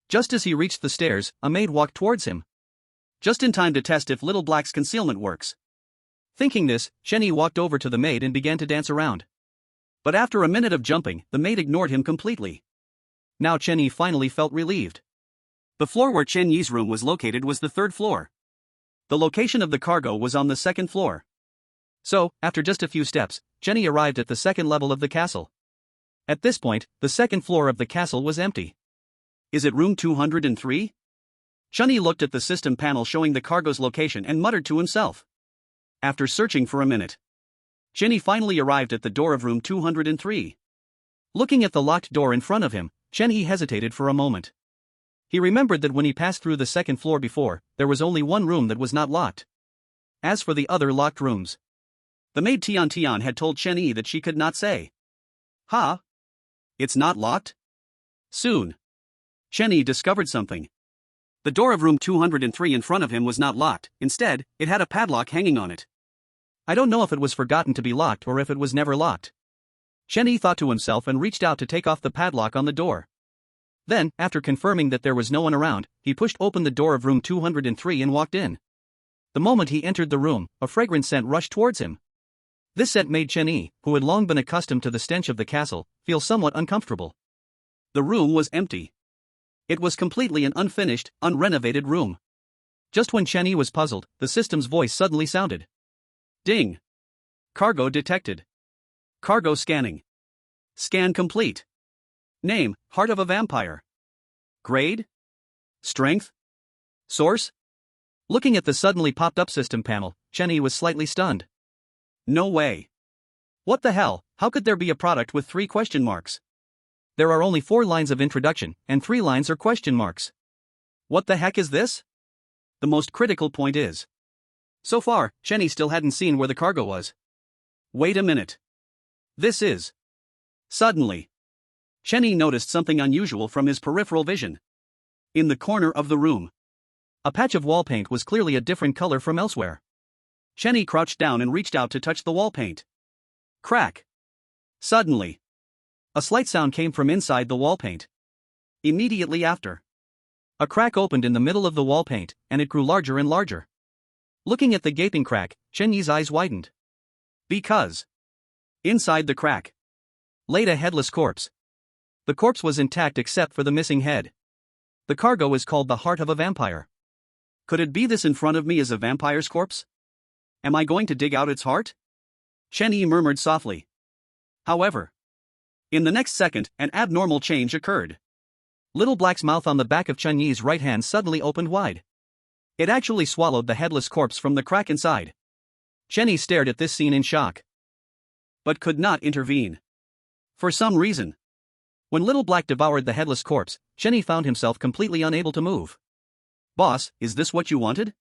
Just as he reached the stairs, a maid walked towards him. Just in time to test if Little Black's concealment works. Thinking this, Chenny walked over to the maid and began to dance around. But after a minute of jumping, the maid ignored him completely. Now Chenny finally felt relieved. The floor where Chen Yi's room was located was the third floor. The location of the cargo was on the second floor. So, after just a few steps, Chenny arrived at the second level of the castle. At this point, the second floor of the castle was empty. Is it room 203? Chenny looked at the system panel showing the cargo's location and muttered to himself. After searching for a minute, Chenny finally arrived at the door of room 203. Looking at the locked door in front of him, Chenny hesitated for a moment. He remembered that when he passed through the second floor before, there was only one room that was not locked. As for the other locked rooms, the maid Tian Tian had told Chenny that she could not say. Ha! It's not locked? Soon, Chenny discovered something. The door of room 203 in front of him was not locked, instead, it had a padlock hanging on it. I don't know if it was forgotten to be locked or if it was never locked. Chenny thought to himself and reached out to take off the padlock on the door. Then, after confirming that there was no one around, he pushed open the door of room 203 and walked in. The moment he entered the room, a fragrant scent rushed towards him. This scent made Chenny, who had long been accustomed to the stench of the castle, feel somewhat uncomfortable. The room was empty. It was completely an unfinished, unrenovated room. Just when Chenny was puzzled, the system's voice suddenly sounded. Ding! Cargo detected. Cargo scanning. Scan complete. Name, Heart of a Vampire. Grade? Strength? Source? Looking at the suddenly popped up system panel, Chenny was slightly stunned. No way. What the hell, how could there be a product with 3 question marks? There are only 4 lines of introduction, and 3 lines are question marks. What the heck is this? The most critical point is, so far, Chenny still hadn't seen where the cargo was. Wait a minute. This is. Suddenly, Chenny noticed something unusual from his peripheral vision. In the corner of the room, a patch of wall paint was clearly a different color from elsewhere. Chenny crouched down and reached out to touch the wall paint. Crack. Suddenly, a slight sound came from inside the wall paint. Immediately after, a crack opened in the middle of the wall paint, and it grew larger and larger. Looking at the gaping crack, Chenyi's eyes widened. Because inside the crack laid a headless corpse. The corpse was intact except for the missing head. The cargo is called the Heart of a Vampire. Could it be this in front of me is a vampire's corpse? Am I going to dig out its heart? Chenny murmured softly. However, in the next second, an abnormal change occurred. Little Black's mouth on the back of Chenyi's right hand suddenly opened wide. It actually swallowed the headless corpse from the crack inside. Chenny stared at this scene in shock, but could not intervene. For some reason, when Little Black devoured the headless corpse, Chenny found himself completely unable to move. Boss, is this what you wanted?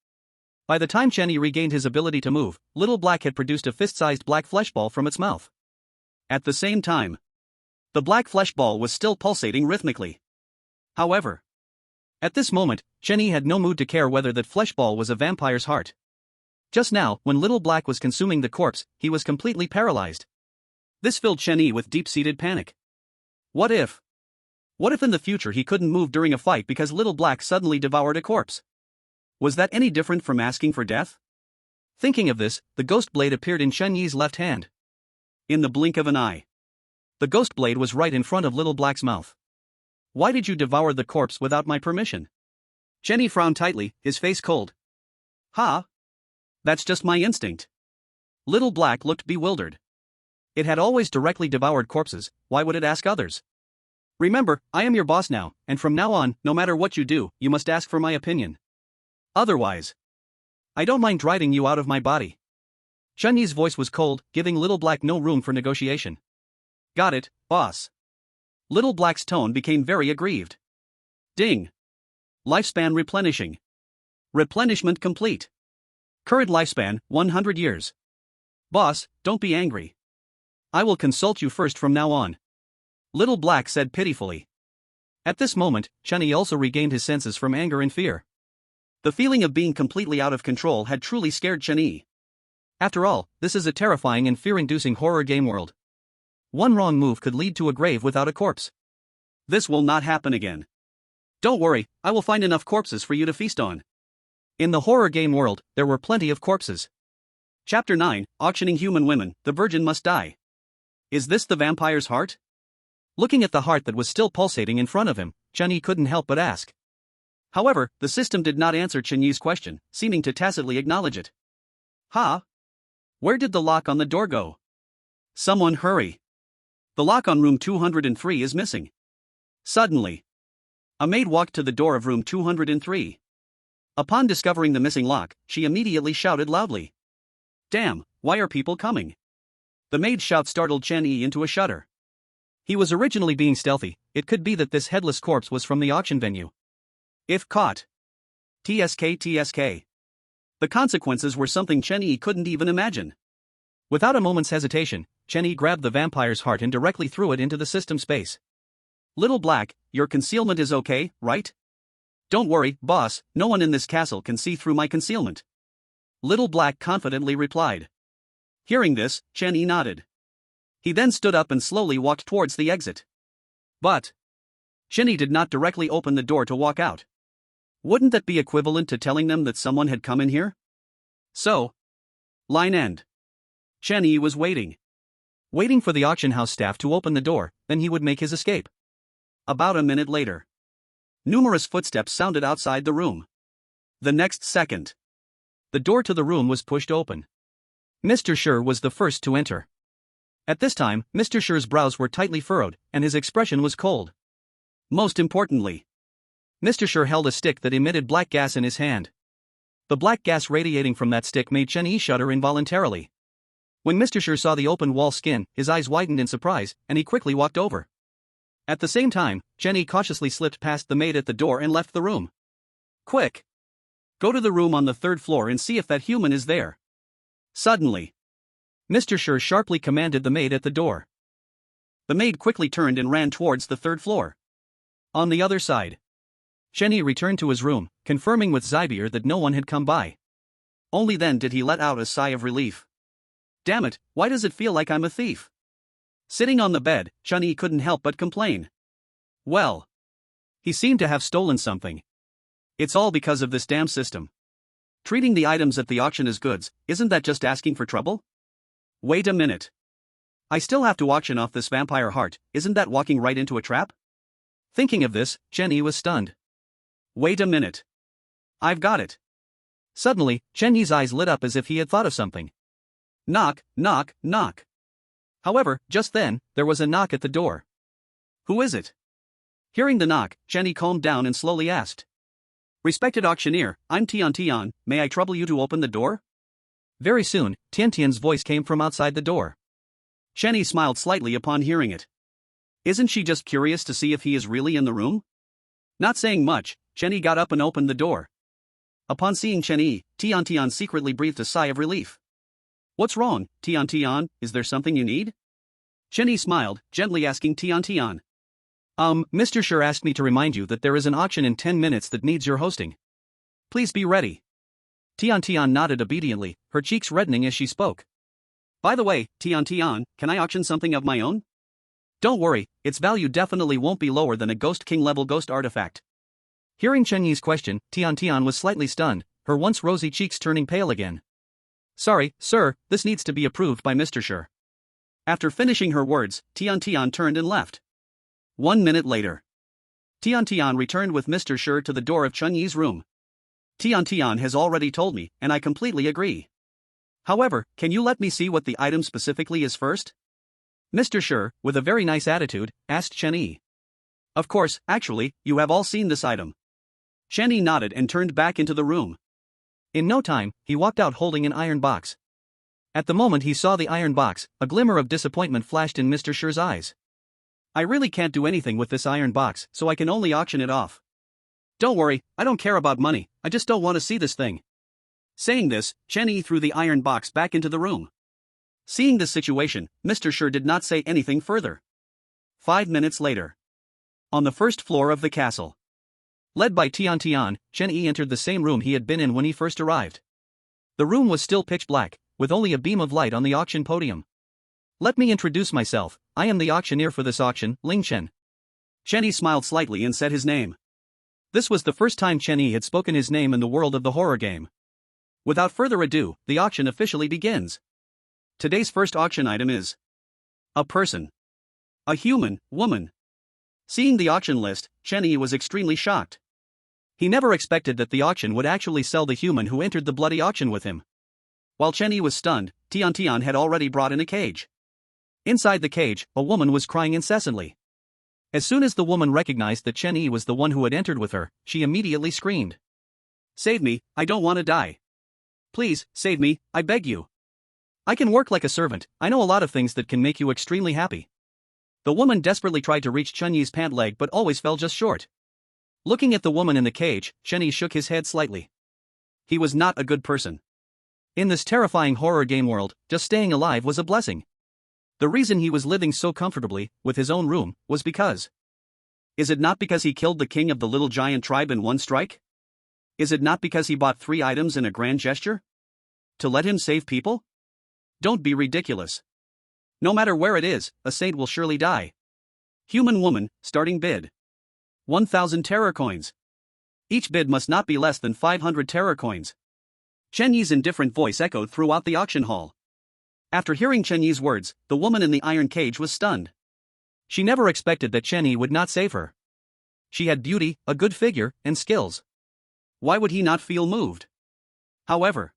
By the time Chenny regained his ability to move, Little Black had produced a fist-sized black flesh ball from its mouth. At the same time, the black flesh ball was still pulsating rhythmically. However, at this moment, Chenny had no mood to care whether that flesh ball was a vampire's heart. Just now, when Little Black was consuming the corpse, he was completely paralyzed. This filled Chenny with deep-seated panic. What if in the future he couldn't move during a fight because Little Black suddenly devoured a corpse? Was that any different from asking for death? Thinking of this, the ghost blade appeared in Chenyi's left hand. In the blink of an eye, the ghost blade was right in front of Little Black's mouth. Why did you devour the corpse without my permission? Chenny frowned tightly, his face cold. Ha! That's just my instinct. Little Black looked bewildered. It had always directly devoured corpses, why would it ask others? Remember, I am your boss now, and from now on, no matter what you do, you must ask for my opinion. Otherwise, I don't mind driving you out of my body. Chenyi's voice was cold, giving Little Black no room for negotiation. Got it, boss. Little Black's tone became very aggrieved. Ding. Lifespan replenishing. Replenishment complete. Current lifespan, 100 years. Boss, don't be angry. I will consult you first from now on. Little Black said pitifully. At this moment, Chenny also regained his senses from anger and fear. The feeling of being completely out of control had truly scared Chenny. After all, this is a terrifying and fear-inducing horror game world. One wrong move could lead to a grave without a corpse. This will not happen again. Don't worry, I will find enough corpses for you to feast on. In the horror game world, there were plenty of corpses. Chapter 9, Auctioning Human Women, the Virgin Must Die. Is this the vampire's heart? Looking at the heart that was still pulsating in front of him, Chen Yi couldn't help but ask. However, the system did not answer Chen Yi's question, seeming to tacitly acknowledge it. Ha! Where did the lock on the door go? Someone hurry. The lock on room 203 is missing. Suddenly, a maid walked to the door of room 203. Upon discovering the missing lock, she immediately shouted loudly. Damn, why are people coming? The maid's shout startled Chen Yi into a shudder. He was originally being stealthy. It could be that this headless corpse was from the auction venue. If caught. TSK. The consequences were something Chen Yi couldn't even imagine. Without a moment's hesitation, Chen Yi grabbed the vampire's heart and directly threw it into the system space. Little Black, your concealment is okay, right? Don't worry, boss, no one in this castle can see through my concealment. Little Black confidently replied. Hearing this, Chen Yi nodded. He then stood up and slowly walked towards the exit. But Chen Yi did not directly open the door to walk out. Wouldn't that be equivalent to telling them that someone had come in here? So, line end. Chen Yi was waiting for the auction house staff to open the door, then he would make his escape. About a minute later, numerous footsteps sounded outside the room. The next second, the door to the room was pushed open. Mr. Shi was the first to enter. At this time, Mr. Shi's brows were tightly furrowed, and his expression was cold. Most importantly, Mr. Shi held a stick that emitted black gas in his hand. The black gas radiating from that stick made Chen Yi shudder involuntarily. When Mr. Shi saw the open wall skin, his eyes widened in surprise, and he quickly walked over. At the same time, Chen Yi cautiously slipped past the maid at the door and left the room. Quick! Go to the room on the third floor and see if that human is there. Suddenly, Mr. Shi sharply commanded the maid at the door. The maid quickly turned and ran towards the third floor. On the other side, Chen Yi returned to his room, confirming with Zybier that no one had come by. Only then did he let out a sigh of relief. Damn it, why does it feel like I'm a thief? Sitting on the bed, Chen Yi couldn't help but complain. Well, he seemed to have stolen something. It's all because of this damn system. Treating the items at the auction as goods, isn't that just asking for trouble? Wait a minute. I still have to auction off this vampire heart, isn't that walking right into a trap? Thinking of this, Chen Yi was stunned. Wait a minute. I've got it. Suddenly, Chen Yi's eyes lit up as if he had thought of something. Knock, knock, knock. However, just then, there was a knock at the door. Who is it? Hearing the knock, Chen Yi calmed down and slowly asked. Respected auctioneer, I'm Tian, may I trouble you to open the door? Very soon, Tian's voice came from outside the door. Chen Yi smiled slightly upon hearing it. Isn't she just curious to see if he is really in the room? Not saying much, Chen Yi got up and opened the door. Upon seeing Chen Yi, Tian secretly breathed a sigh of relief. What's wrong, Tian, is there something you need? Chen Yi smiled, gently asking Tian. Mr. Shi asked me to remind you that there is an auction in 10 minutes that needs your hosting. Please be ready. Tian nodded obediently, her cheeks reddening as she spoke. By the way, Tian, can I auction something of my own? Don't worry, its value definitely won't be lower than a Ghost King level ghost artifact. Hearing Chen Yi's question, Tian was slightly stunned, her once rosy cheeks turning pale again. Sorry, sir, this needs to be approved by Mr. Shi. After finishing her words, Tian turned and left. 1 minute later, Tian returned with Mr. Shi to the door of Chen Yi's room. Tian has already told me, and I completely agree. However, can you let me see what the item specifically is first? Mr. Shi, with a very nice attitude, asked Chen Yi. Of course, actually, you have all seen this item. Chen Yi nodded and turned back into the room. In no time, he walked out holding an iron box. At the moment he saw the iron box, a glimmer of disappointment flashed in Mr. Shi's eyes. I really can't do anything with this iron box, so I can only auction it off. Don't worry, I don't care about money, I just don't want to see this thing. Saying this, Chen Yi threw the iron box back into the room. Seeing this situation, Mr. Shi did not say anything further. 5 minutes later, on the first floor of the castle, led by Tian, Chen Yi entered the same room he had been in when he first arrived. The room was still pitch black, with only a beam of light on the auction podium. Let me introduce myself, I am the auctioneer for this auction, Ling Chen. Chen Yi smiled slightly and said his name. This was the first time Chen Yi had spoken his name in the world of the horror game. Without further ado, the auction officially begins. Today's first auction item is a person. A human woman. Seeing the auction list, Chenyi was extremely shocked. He never expected that the auction would actually sell the human who entered the bloody auction with him. While Chenyi was stunned, Tian had already brought in a cage. Inside the cage, a woman was crying incessantly. As soon as the woman recognized that Chenyi was the one who had entered with her, she immediately screamed. "Save me, I don't want to die. Please, save me, I beg you. I can work like a servant, I know a lot of things that can make you extremely happy." The woman desperately tried to reach Chenyi's pant leg but always fell just short. Looking at the woman in the cage, Chenyi shook his head slightly. He was not a good person. In this terrifying horror game world, just staying alive was a blessing. The reason he was living so comfortably, with his own room, was because. Is it not because he killed the king of the little giant tribe in one strike? Is it not because he bought 3 items in a grand gesture? To let him save people? Don't be ridiculous. No matter where it is, a saint will surely die. Human woman, starting bid. 1,000 terror coins. Each bid must not be less than 500 terror coins. Chenyi's indifferent voice echoed throughout the auction hall. After hearing Chenyi's words, the woman in the iron cage was stunned. She never expected that Chenyi would not save her. She had beauty, a good figure, and skills. Why would he not feel moved? However,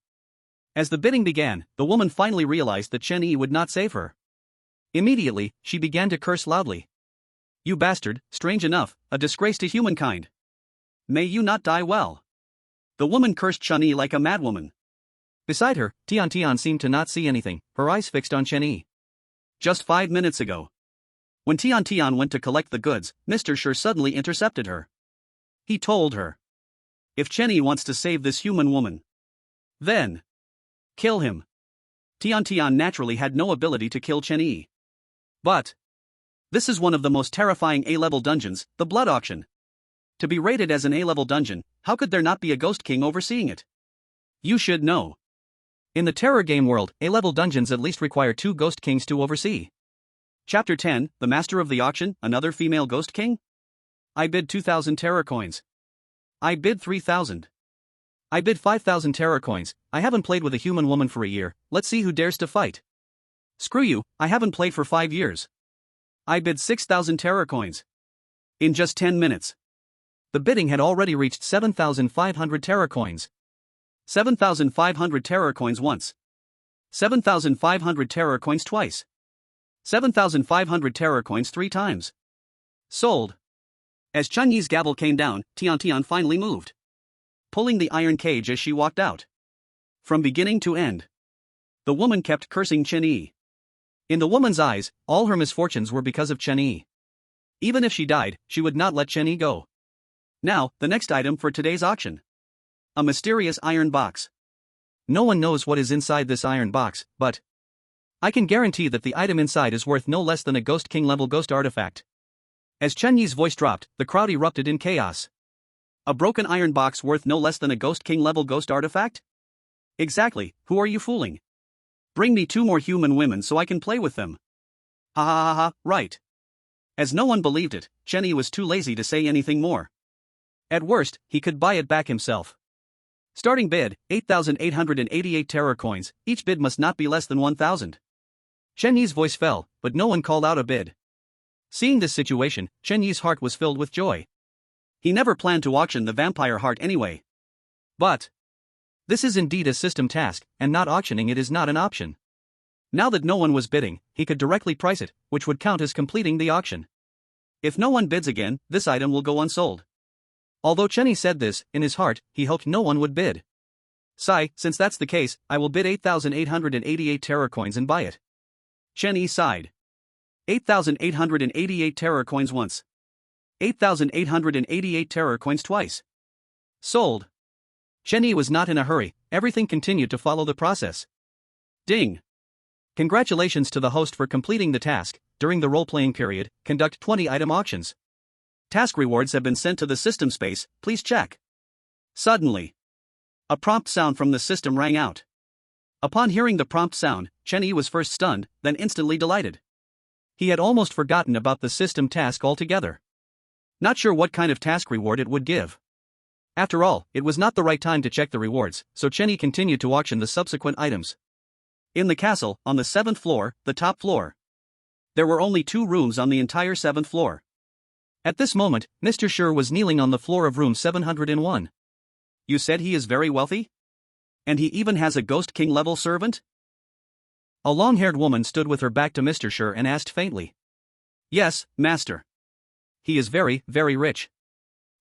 as the bidding began, the woman finally realized that Chenyi would not save her. Immediately, she began to curse loudly. "You bastard, strange enough, a disgrace to humankind. May you not die well." The woman cursed Chenyi like a madwoman. Beside her, Tian seemed to not see anything, her eyes fixed on Chenyi. Just 5 minutes ago. When Tian went to collect the goods, Mr. Sure suddenly intercepted her. He told her, "If Chenyi wants to save this human woman, then kill him." Tian naturally had no ability to kill Chenyi. But this is one of the most terrifying A-level dungeons, the Blood Auction. To be rated as an A-level dungeon, how could there not be a Ghost King overseeing it? You should know. In the terror game world, A-level dungeons at least require 2 Ghost Kings to oversee. Chapter 10, The Master of the Auction, another female Ghost King? I bid 2,000 terror coins. I bid 3,000. I bid 5,000 terror coins. I haven't played with a human woman for a year, let's see who dares to fight. Screw you, I haven't played for 5 years. I bid 6,000 terror coins. In just 10 minutes. The bidding had already reached 7,500 terror coins. 7,500 terror coins once. 7,500 terror coins twice. 7,500 terror coins 3 times. Sold. As Chenyi's gavel came down, Tian finally moved, pulling the iron cage as she walked out. From beginning to end, the woman kept cursing Chenyi. In the woman's eyes, all her misfortunes were because of Chenyi. Even if she died, she would not let Chenyi go. Now, the next item for today's auction. A mysterious iron box. No one knows what is inside this iron box, but I can guarantee that the item inside is worth no less than a Ghost King level ghost artifact. As Chenyi's voice dropped, the crowd erupted in chaos. A broken iron box worth no less than a Ghost King level ghost artifact? Exactly, who are you fooling? Bring me 2 more human women so I can play with them. Ha ha ha ha, right. As no one believed it, Chenyi was too lazy to say anything more. At worst, he could buy it back himself. Starting bid, 8,888 terror coins, each bid must not be less than 1,000. Chenyi's voice fell, but no one called out a bid. Seeing this situation, Chenyi's heart was filled with joy. He never planned to auction the vampire heart anyway. But this is indeed a system task, and not auctioning it is not an option. Now that no one was bidding, he could directly price it, which would count as completing the auction. If no one bids again, this item will go unsold. Although Chenyi said this, in his heart, he hoped no one would bid. Sigh, since that's the case, I will bid 8,888 terror coins and buy it. Chenyi sighed. 8,888 terror coins once. 8,888 terror coins twice. Sold. Chenyi was not in a hurry, everything continued to follow the process. Ding. Congratulations to the host for completing the task. During the role-playing period, conduct 20 item auctions. Task rewards have been sent to the system space, please check. Suddenly, a prompt sound from the system rang out. Upon hearing the prompt sound, Chenyi was first stunned, then instantly delighted. He had almost forgotten about the system task altogether. Not sure what kind of task reward it would give. After all, it was not the right time to check the rewards, so Chenny continued to auction the subsequent items. In the castle, on the 7th floor, the top floor. There were only 2 rooms on the entire 7th floor. At this moment, Mr. Sher was kneeling on the floor of room 701. You said he is very wealthy? And he even has a Ghost King level servant? A long-haired woman stood with her back to Mr. Sher and asked faintly. Yes, master. He is very, very rich.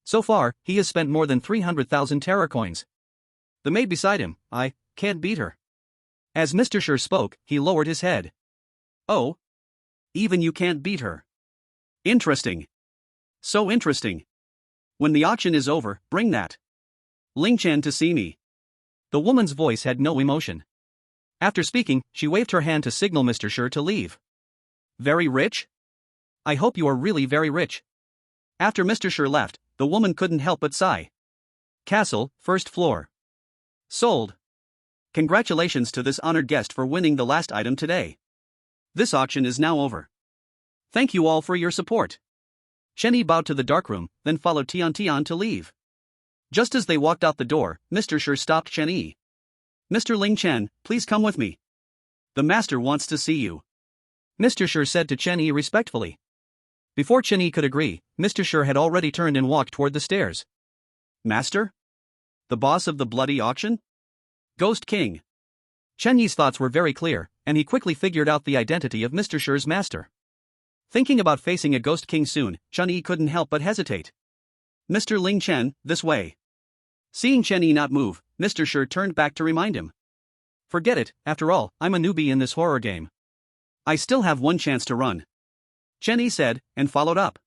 So far, he has spent more than 300,000 Terra coins. The maid beside him, I can't beat her. As Mr. Sher spoke, he lowered his head. Oh. Even you can't beat her. Interesting. So interesting. When the auction is over, bring that Ling Chen to see me. The woman's voice had no emotion. After speaking, she waved her hand to signal Mr. Sher to leave. Very rich? I hope you are really very rich. After Mr. Sher left, the woman couldn't help but sigh. Castle, 1st floor. Sold. Congratulations to this honored guest for winning the last item today. This auction is now over. Thank you all for your support. Chenny bowed to the darkroom, then followed Tian Tian to leave. Just as they walked out the door, Mr. Sher stopped Chenny. Mr. Ling Chen, please come with me. The master wants to see you. Mr. Sher said to Chenny respectfully. Before Chenny could agree, Mr. Sher had already turned and walked toward the stairs. Master? The boss of the bloody auction? Ghost King. Chenyi's thoughts were very clear, and he quickly figured out the identity of Mr. Sher's master. Thinking about facing a Ghost King soon, Chenyi couldn't help but hesitate. Mr. Ling Chen, this way. Seeing Chenyi not move, Mr. Sher turned back to remind him. Forget it, after all, I'm a newbie in this horror game. I still have one chance to run. Chenyi said, and followed up.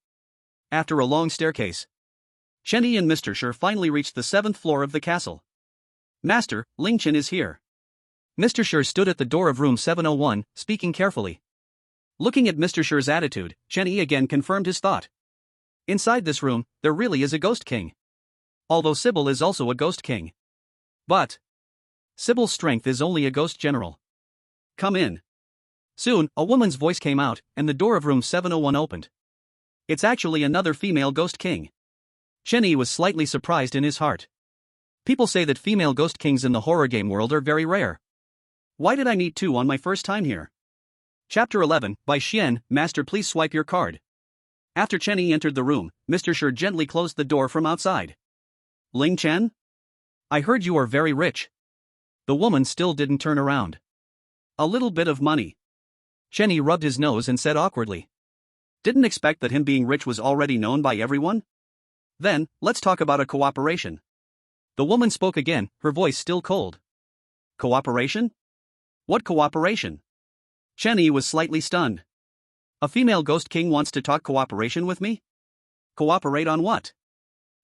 After a long staircase, Chenyi and Mr. Sher finally reached the 7th floor of the castle. Master, Ling Chen is here. Mr. Sher stood at the door of room 701, speaking carefully. Looking at Mr. Sher's attitude, Chenyi again confirmed his thought. Inside this room, there really is a Ghost King. Although Sybil is also a Ghost King. But Sybil's strength is only a Ghost General. Come in. Soon, a woman's voice came out, and the door of room 701 opened. It's actually another female Ghost King. Chenyi was slightly surprised in his heart. People say that female Ghost Kings in the horror game world are very rare. Why did I meet 2 on my first time here? Chapter 11, by Xian, Master, please swipe your card. After Chenyi entered the room, Mr. Sher gently closed the door from outside. Ling Chen? I heard you are very rich. The woman still didn't turn around. A little bit of money. Chenyi rubbed his nose and said awkwardly. Didn't expect that him being rich was already known by everyone? Then, let's talk about a cooperation. The woman spoke again, her voice still cold. Cooperation? What cooperation? Chenyi was slightly stunned. A female Ghost King wants to talk cooperation with me? Cooperate on what?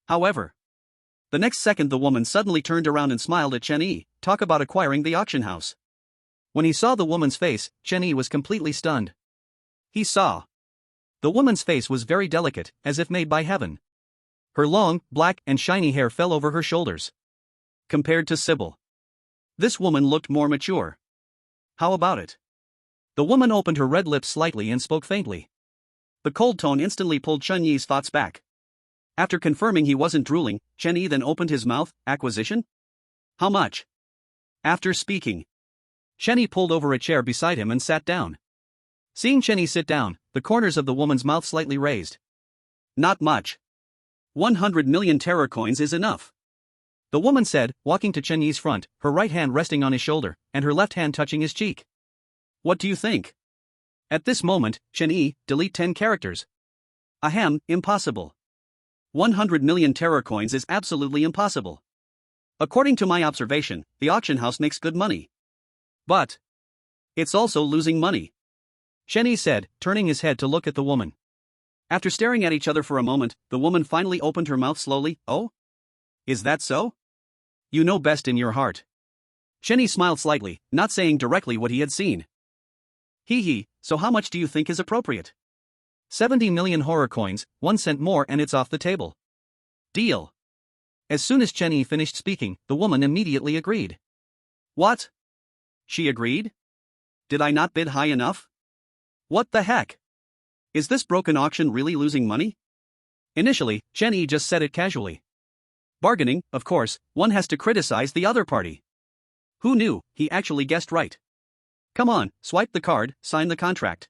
However, the next second the woman suddenly turned around and smiled at Chenyi, talk about acquiring the auction house. When he saw the woman's face, Chenyi was completely stunned. He saw. The woman's face was very delicate, as if made by heaven. Her long, black, and shiny hair fell over her shoulders. Compared to Sybil, this woman looked more mature. How about it? The woman opened her red lips slightly and spoke faintly. The cold tone instantly pulled Chenyi's thoughts back. After confirming he wasn't drooling, Chenyi then opened his mouth. Acquisition? How much? After speaking, Chenyi pulled over a chair beside him and sat down. Seeing Chenyi sit down, the corners of the woman's mouth slightly raised. Not much. 100 million Terra coins is enough. The woman said, walking to Chenyi's front, her right hand resting on his shoulder, and her left hand touching his cheek. What do you think? At this moment, Chenyi, delete 10 characters. Ahem, impossible. 100 million Terra coins is absolutely impossible. According to my observation, the auction house makes good money. But it's also losing money. Chenyi said, turning his head to look at the woman. After staring at each other for a moment, the woman finally opened her mouth slowly. Oh? Is that so? You know best in your heart. Chenyi smiled slightly, not saying directly what he had seen. Hee, so how much do you think is appropriate? 70 million horror coins, 1 cent more and it's off the table. Deal. As soon as Chenyi finished speaking, the woman immediately agreed. What? She agreed? Did I not bid high enough? What the heck? Is this broken auction really losing money? Initially, Chenyi just said it casually. Bargaining, of course, one has to criticize the other party. Who knew, he actually guessed right. Come on, swipe the card, sign the contract.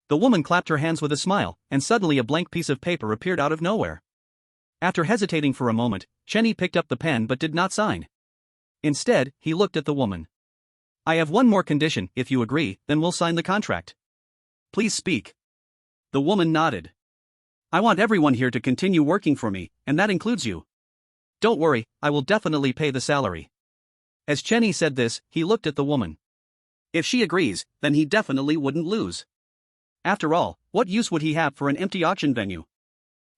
The woman clapped her hands with a smile, and suddenly a blank piece of paper appeared out of nowhere. After hesitating for a moment, Chenny picked up the pen but did not sign. Instead, he looked at the woman. I have one more condition. If you agree, then we'll sign the contract. Please speak. The woman nodded. I want everyone here to continue working for me, and that includes you. Don't worry, I will definitely pay the salary. As Chenny said this, he looked at the woman. If she agrees, then he definitely wouldn't lose. After all, what use would he have for an empty auction venue?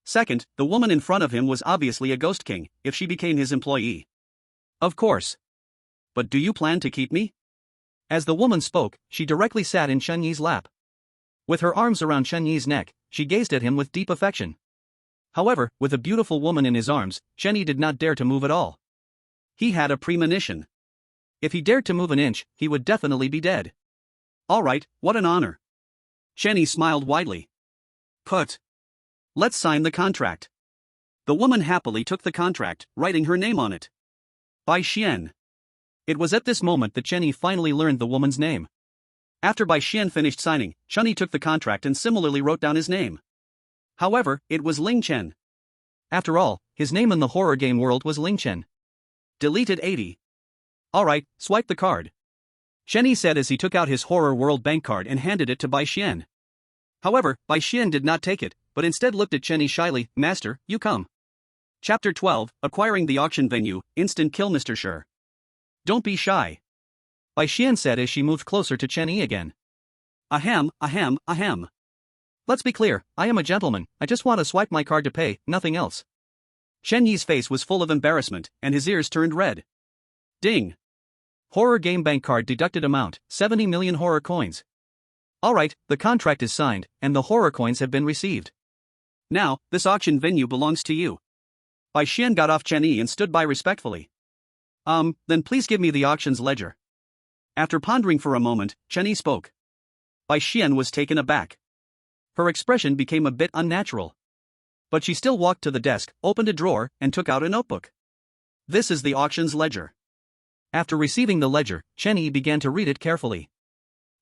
Second, the woman in front of him was obviously a ghost king, if she became his employee. Of course. But do you plan to keep me? As the woman spoke, she directly sat in Chen Yi's lap. With her arms around Chen Yi's neck, she gazed at him with deep affection. However, with a beautiful woman in his arms, Chen Yi did not dare to move at all. He had a premonition. If he dared to move an inch, he would definitely be dead. All right, what an honor. Chen Yi smiled widely. Put. Let's sign the contract. The woman happily took the contract, writing her name on it. Bai Xian. It was at this moment that Chen Yi finally learned the woman's name. After Bai Xian finished signing, Chen Yi took the contract and similarly wrote down his name. However, it was Ling Chen. After all, his name in the horror game world was Ling Chen. Deleted 80. Alright, swipe the card. Chen Yi said as he took out his horror world bank card and handed it to Bai Xian. However, Bai Xian did not take it, but instead looked at Chen Yi shyly. Master, you come. Chapter 12, Acquiring the Auction Venue, Instant Kill Mr. Sure. Don't be shy. Bai Xian said as she moved closer to Chen Yi again. Ahem, ahem, ahem. Let's be clear, I am a gentleman, I just want to swipe my card to pay, nothing else. Chen Yi's face was full of embarrassment, and his ears turned red. Ding. Horror game bank card deducted amount, 70 million horror coins. Alright, the contract is signed, and the horror coins have been received. Now, this auction venue belongs to you. Bai Xian got off Chen Yi and stood by respectfully. Then please give me the auction's ledger. After pondering for a moment, Chen Yi spoke. Bai Xian was taken aback. Her expression became a bit unnatural. But she still walked to the desk, opened a drawer, and took out a notebook. This is the auction's ledger. After receiving the ledger, Chen Yi began to read it carefully.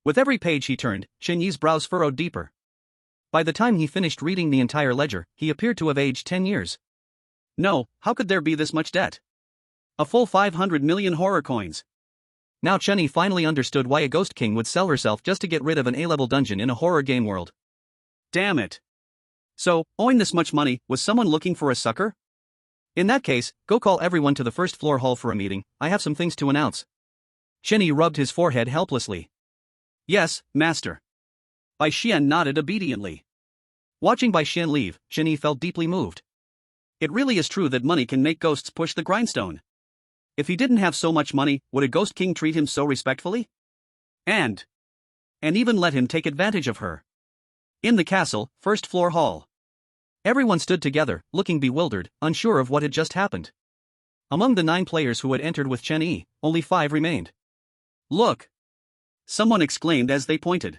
With every page he turned, Chen Yi's brows furrowed deeper. By the time he finished reading the entire ledger, he appeared to have aged 10 years. No, how could there be this much debt? A full 500 million horror coins. Now Chen Yi finally understood why a ghost king would sell herself just to get rid of an A-level dungeon in a horror game world. Damn it. So, owing this much money, was someone looking for a sucker? In that case, go call everyone to the first floor hall for a meeting, I have some things to announce. Chen Yi rubbed his forehead helplessly. Yes, master. Bai Xian nodded obediently. Watching Bai Xian leave, Chen Yi felt deeply moved. It really is true that money can make ghosts push the grindstone. If he didn't have so much money, would a ghost king treat him so respectfully? And even let him take advantage of her. In the castle, first floor hall. Everyone stood together, looking bewildered, unsure of what had just happened. Among the 9 players who had entered with Chen Yi, only 5 remained. Look! Someone exclaimed as they pointed.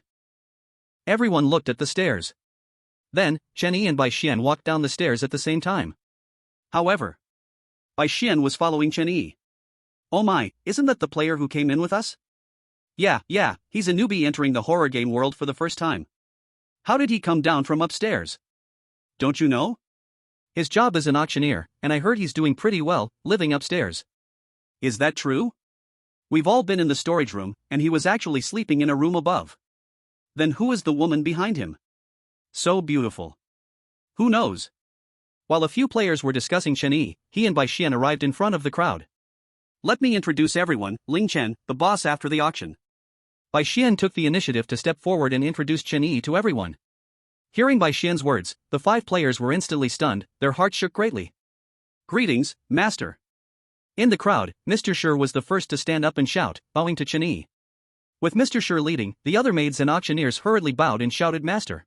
Everyone looked at the stairs. Then, Chen Yi and Bai Xian walked down the stairs at the same time. However, Bai Xian was following Chen Yi. Oh my, isn't that the player who came in with us? Yeah, he's a newbie entering the horror game world for the first time. How did he come down from upstairs? Don't you know? His job is an auctioneer, and I heard he's doing pretty well, living upstairs. Is that true? We've all been in the storage room, and he was actually sleeping in a room above. Then who is the woman behind him? So beautiful. Who knows? While a few players were discussing Chen Yi, he and Bai Xian arrived in front of the crowd. Let me introduce everyone, Ling Chen, the boss after the auction. Bai Xian took the initiative to step forward and introduce Chen Yi to everyone. Hearing Bai Xian's words, the 5 players were instantly stunned, their hearts shook greatly. Greetings, master. In the crowd, Mr. Sure was the first to stand up and shout, bowing to Chen Yi. With Mr. Sure leading, the other maids and auctioneers hurriedly bowed and shouted Master.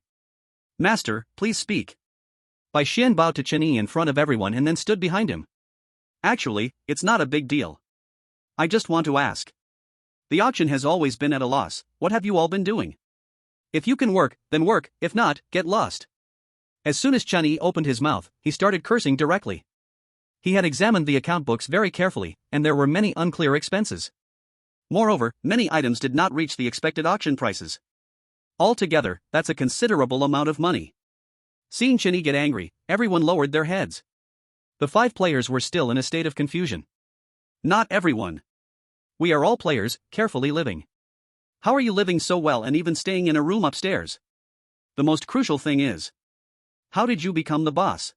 Master, please speak. Bai Xian bowed to Chen Yi in front of everyone and then stood behind him. Actually, it's not a big deal. I just want to ask. The auction has always been at a loss, what have you all been doing? If you can work, then work, if not, get lost. As soon as Chen Yi opened his mouth, he started cursing directly. He had examined the account books very carefully, and there were many unclear expenses. Moreover, many items did not reach the expected auction prices. Altogether, that's a considerable amount of money. Seeing Chenny get angry, everyone lowered their heads. The 5 players were still in a state of confusion. Not everyone. We are all players, carefully living. How are you living so well and even staying in a room upstairs? The most crucial thing is, how did you become the boss?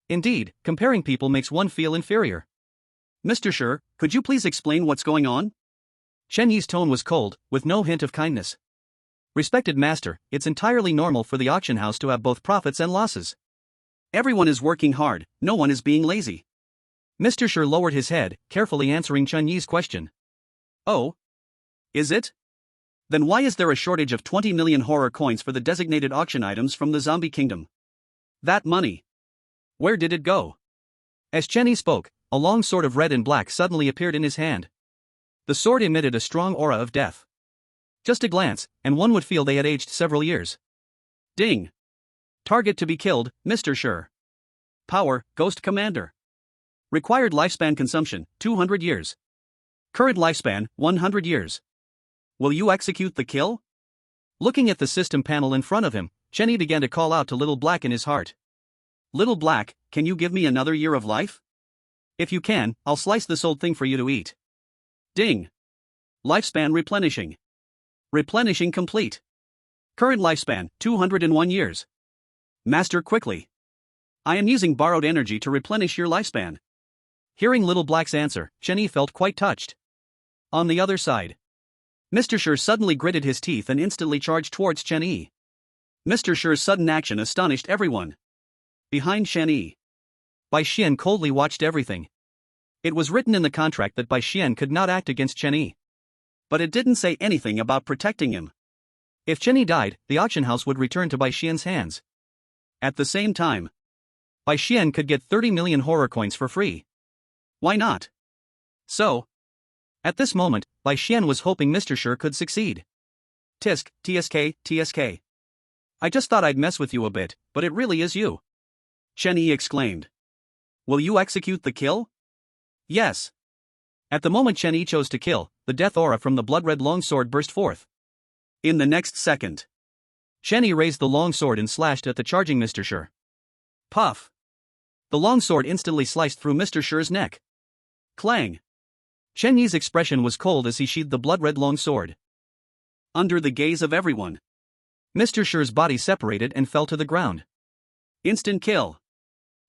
Indeed, comparing people makes one feel inferior. Mr. Shi, could you please explain what's going on? Chen Yi's tone was cold, with no hint of kindness. Respected master, it's entirely normal for the auction house to have both profits and losses. Everyone is working hard, no one is being lazy. Mr. Shi lowered his head, carefully answering Chen Yi's question. Oh? Is it? Then why is there a shortage of 20 million horror coins for the designated auction items from the zombie kingdom? That money. Where did it go? As Chen Yi spoke, a long sword of red and black suddenly appeared in his hand. The sword emitted a strong aura of death. Just a glance, and one would feel they had aged several years. Ding! Target to be killed, Mr. Shi. Power, Ghost Commander. Required lifespan consumption, 200 years. Current lifespan, 100 years. Will you execute the kill? Looking at the system panel in front of him, Chen Yi began to call out to Little Black in his heart. Little Black, can you give me another year of life? If you can, I'll slice this old thing for you to eat. Ding! Lifespan replenishing. Replenishing complete. Current lifespan, 201 years. Master quickly. I am using borrowed energy to replenish your lifespan. Hearing Little Black's answer, Chen Yi felt quite touched. On the other side, Mr. Shi suddenly gritted his teeth and instantly charged towards Chen Yi. Mr. Shi's sudden action astonished everyone. Behind Chen Yi, Bai Xian coldly watched everything. It was written in the contract that Bai Xian could not act against Chen Yi. But it didn't say anything about protecting him. If Chen Yi died, the auction house would return to Bai Xian's hands. At the same time, Bai Xian could get 30 million horror coins for free. Why not? So, at this moment, Bai Xian was hoping Mr. Shi could succeed. Tisk, TSK, TSK. I just thought I'd mess with you a bit, but it really is you. Chen Yi exclaimed. Will you execute the kill? Yes. At the moment Chen Yi chose to kill, the death aura from the blood-red longsword burst forth. In the next second, Chen Yi raised the longsword and slashed at the charging Mr. Shi. Puff! The longsword instantly sliced through Mr. Shi's neck. Clang! Chen Yi's expression was cold as he sheathed the blood-red longsword. Under the gaze of everyone, Mr. Shi's body separated and fell to the ground. Instant kill.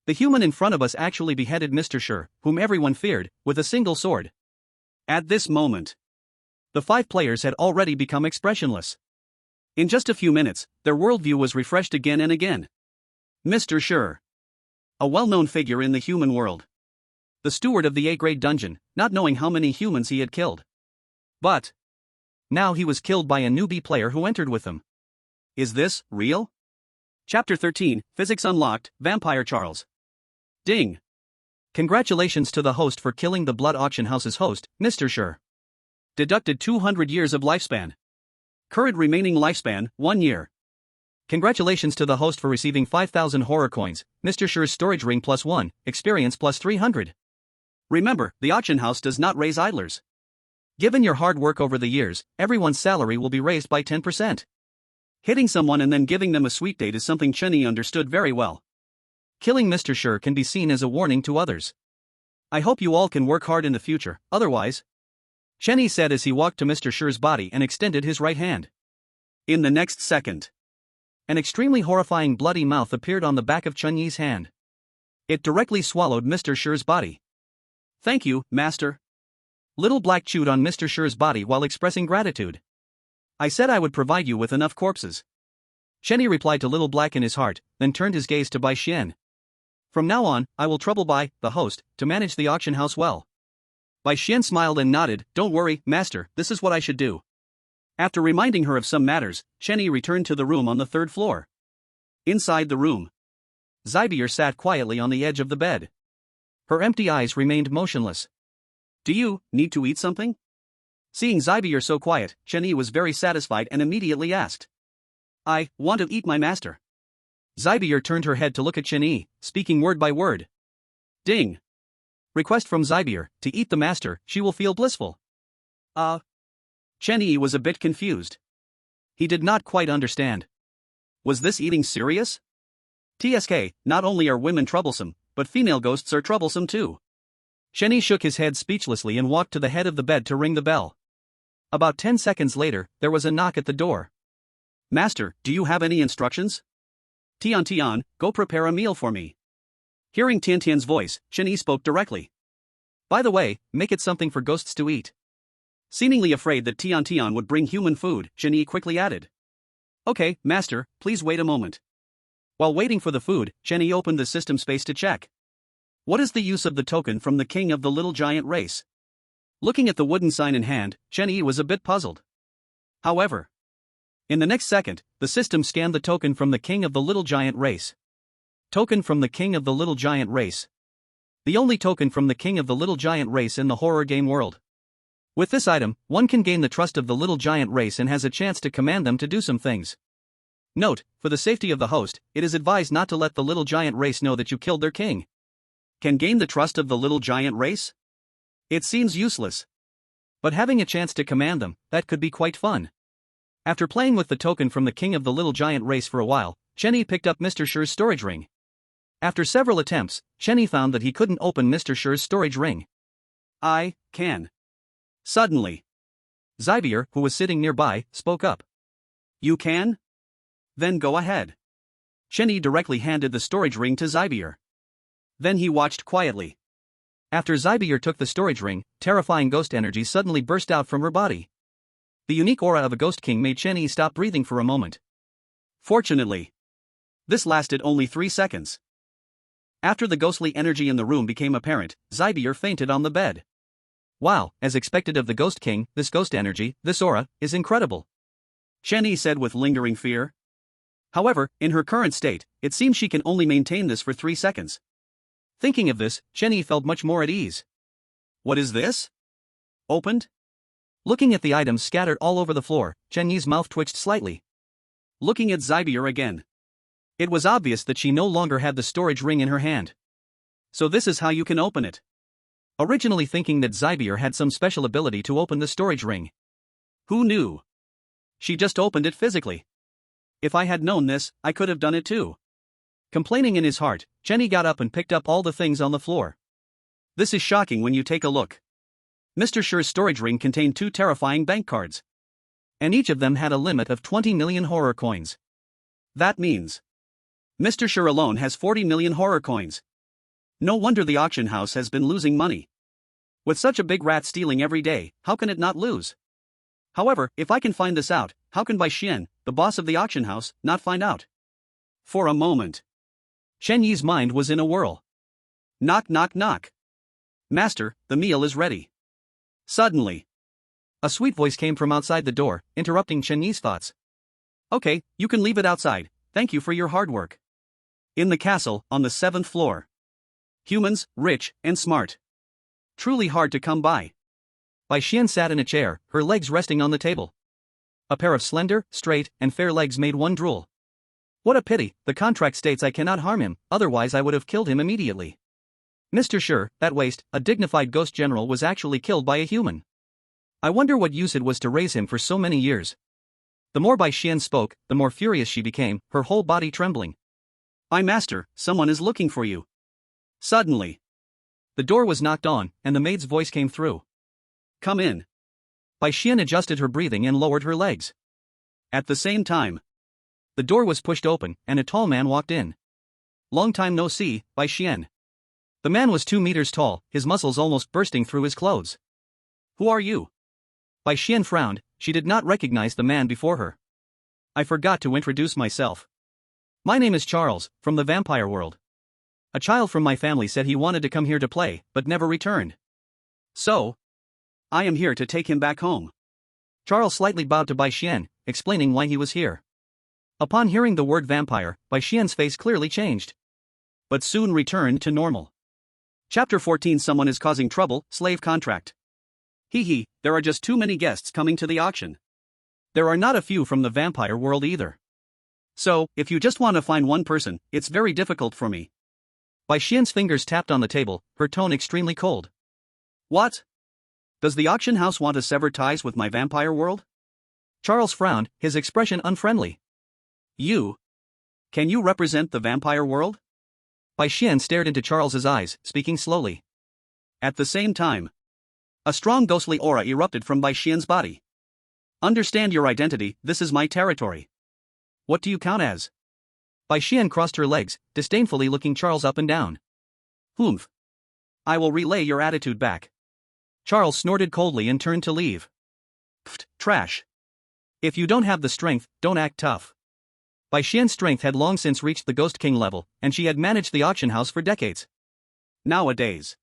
The human in front of us actually beheaded Mr. Shi, whom everyone feared, with a single sword. At this moment, the 5 players had already become expressionless. In just a few minutes, their worldview was refreshed again and again. Mr. Shi, a well-known figure in the human world. The steward of the A-grade dungeon, not knowing how many humans he had killed. But now he was killed by a newbie player who entered with him. Is this real? Chapter 13, Physics Unlocked, Vampire Charles. Ding! Congratulations to the host for killing the Blood Auction House's host, Mr. Shi. Deducted 200 years of lifespan. Current remaining lifespan, 1 year. Congratulations to the host for receiving 5,000 horror coins, Mr. Shi's storage ring +1, experience +300. Remember, the auction house does not raise idlers. Given your hard work over the years, everyone's salary will be raised by 10%. Hitting someone and then giving them a sweet date is something Chen Yi understood very well. Killing Mr. Shi can be seen as a warning to others. I hope you all can work hard in the future, otherwise, Chen Yi said as he walked to Mr. Shi's body and extended his right hand. In the next second, an extremely horrifying bloody mouth appeared on the back of Chen Yi's hand. It directly swallowed Mr. Shi's body. Thank you, master. Little Black chewed on Mr. Shi's body while expressing gratitude. I said I would provide you with enough corpses. Chen Yi replied to Little Black in his heart, then turned his gaze to Bai Xian. From now on, I will trouble Bai, the host, to manage the auction house well. Bai Xian smiled and nodded. Don't worry, master, this is what I should do. After reminding her of some matters, Chen Yi returned to the room on the 3rd floor. Inside the room, Zybier sat quietly on the edge of the bed. Her empty eyes remained motionless. Do you need to eat something? Seeing Zybier so quiet, Chen Yi was very satisfied and immediately asked. I want to eat my master. Zybier turned her head to look at Chen Yi, speaking word by word. Ding! Request from Zybier, to eat the master, she will feel blissful. Chen Yi was a bit confused. He did not quite understand. Was this eating serious? TSK, not only are women troublesome, but female ghosts are troublesome too. Chen Yi shook his head speechlessly and walked to the head of the bed to ring the bell. About 10 seconds later, there was a knock at the door. Master, do you have any instructions? Tian, go prepare a meal for me. Hearing Tian's voice, Chen Yi spoke directly. By the way, make it something for ghosts to eat. Seemingly afraid that Tian would bring human food, Chen Yi quickly added. Okay, master, please wait a moment. While waiting for the food, Chen Yi opened the system space to check. What is the use of the token from the king of the little giant race? Looking at the wooden sign in hand, Chen Yi was a bit puzzled. However, in the next second, the system scanned the token from the king of the little giant race. Token from the king of the little giant race. The only token from the king of the little giant race in the horror game world. With this item, one can gain the trust of the little giant race and has a chance to command them to do some things. Note, for the safety of the host, it is advised not to let the little giant race know that you killed their king. Can gain the trust of the little giant race? It seems useless. But having a chance to command them, that could be quite fun. After playing with the token from the king of the little giant race for a while, Chen Yi picked up Mr. Sher's storage ring. After several attempts, Chen Yi found that he couldn't open Mr. Sher's storage ring. I can. Suddenly, Zybier, who was sitting nearby, spoke up. You can? Then go ahead. Chen Yi directly handed the storage ring to Zybier. Then he watched quietly. After Zybier took the storage ring, terrifying ghost energy suddenly burst out from her body. The unique aura of a ghost king made Chen Yi stop breathing for a moment. Fortunately, this lasted only 3 seconds. After the ghostly energy in the room became apparent, Zybier fainted on the bed. Wow, as expected of the Ghost King, this ghost energy, this aura, is incredible. Chen Yi said with lingering fear. However, in her current state, it seems she can only maintain this for 3 seconds. Thinking of this, Chen Yi felt much more at ease. What is this? Opened? Looking at the items scattered all over the floor, Chen Yi's mouth twitched slightly. Looking at Zybier again. It was obvious that she no longer had the storage ring in her hand. So this is how you can open it. Originally thinking that Zybier had some special ability to open the storage ring. Who knew? She just opened it physically. If I had known this, I could have done it too. Complaining in his heart, Chen Yi got up and picked up all the things on the floor. This is shocking when you take a look. Mr. Sher's storage ring contained 2 terrifying bank cards. And each of them had a limit of 20 million horror coins. That means Mr. Sher alone has 40 million horror coins. No wonder the auction house has been losing money. With such a big rat stealing every day, how can it not lose? However, if I can find this out, how can Bai Xian, the boss of the auction house, not find out? For a moment, Chen Yi's mind was in a whirl. Knock knock knock. Master, the meal is ready. Suddenly, a sweet voice came from outside the door, interrupting Chen Yi's thoughts. Okay, you can leave it outside, thank you for your hard work. In the castle, on the 7th floor. Humans, rich, and smart. Truly hard to come by. Bai Xian sat in a chair, her legs resting on the table. A pair of slender, straight, and fair legs made one drool. What a pity, the contract states I cannot harm him, otherwise I would have killed him immediately. Mr. Sher, that waste, a dignified ghost general was actually killed by a human. I wonder what use it was to raise him for so many years. The more Bai Xian spoke, the more furious she became, her whole body trembling. My master, someone is looking for you. Suddenly, the door was knocked on, and the maid's voice came through. Come in. Bai Xian adjusted her breathing and lowered her legs. At the same time, the door was pushed open, and a tall man walked in. Long time no see, Bai Xian. The man was 2 meters tall, his muscles almost bursting through his clothes. Who are you? Bai Xian frowned, she did not recognize the man before her. I forgot to introduce myself. My name is Charles, from the vampire world. A child from my family said he wanted to come here to play, but never returned. So, I am here to take him back home. Charles slightly bowed to Bai Xian, explaining why he was here. Upon hearing the word vampire, Bai Xian's face clearly changed. But soon returned to normal. Chapter 14 Someone is causing trouble, slave contract. Hee, there are just too many guests coming to the auction. There are not a few from the vampire world either. So, if you just want to find one person, it's very difficult for me. Bai Xian's fingers tapped on the table, her tone extremely cold. What? Does the auction house want to sever ties with my vampire world? Charles frowned, his expression unfriendly. You? Can you represent the vampire world? Bai Xian stared into Charles's eyes, speaking slowly. At the same time, a strong ghostly aura erupted from Bai Xian's body. Understand your identity, this is my territory. What do you count as? Bai Xian crossed her legs, disdainfully looking Charles up and down. Humph. I will relay your attitude back. Charles snorted coldly and turned to leave. Pfft, trash. If you don't have the strength, don't act tough. Bai Xian's strength had long since reached the Ghost King level, and she had managed the auction house for decades. Nowadays,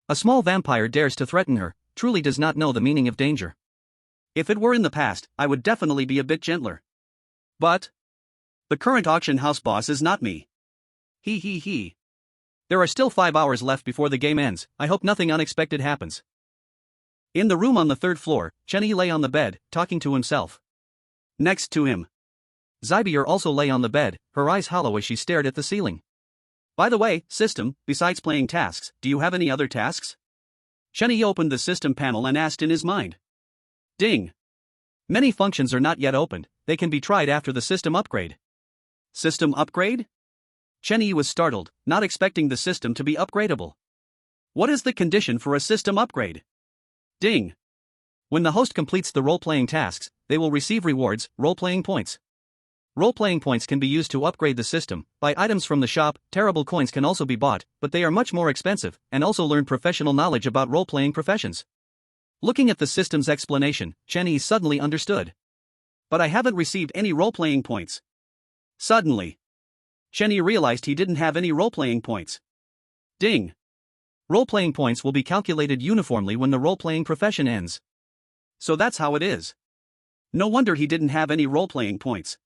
a small vampire dares to threaten her, truly does not know the meaning of danger. If it were in the past, I would definitely be a bit gentler. But the current auction house boss is not me. He. There are still 5 hours left before the game ends, I hope nothing unexpected happens. In the room on the 3rd floor, Chenyi lay on the bed, talking to himself. Next to him, Zybier also lay on the bed, her eyes hollow as she stared at the ceiling. By the way, system, besides playing tasks, do you have any other tasks? Chenyi opened the system panel and asked in his mind. Ding. Many functions are not yet opened, they can be tried after the system upgrade. System upgrade? Chenyi was startled, not expecting the system to be upgradable. What is the condition for a system upgrade? Ding. When the host completes the role-playing tasks, they will receive rewards, role-playing points. Role-playing points can be used to upgrade the system, buy items from the shop, terrible coins can also be bought, but they are much more expensive, and also learn professional knowledge about role-playing professions. Looking at the system's explanation, Chenyi suddenly understood. But I haven't received any role-playing points. Suddenly, Chenyi realized he didn't have any role-playing points. Ding. Role-playing points will be calculated uniformly when the role-playing profession ends. So that's how it is. No wonder he didn't have any role-playing points.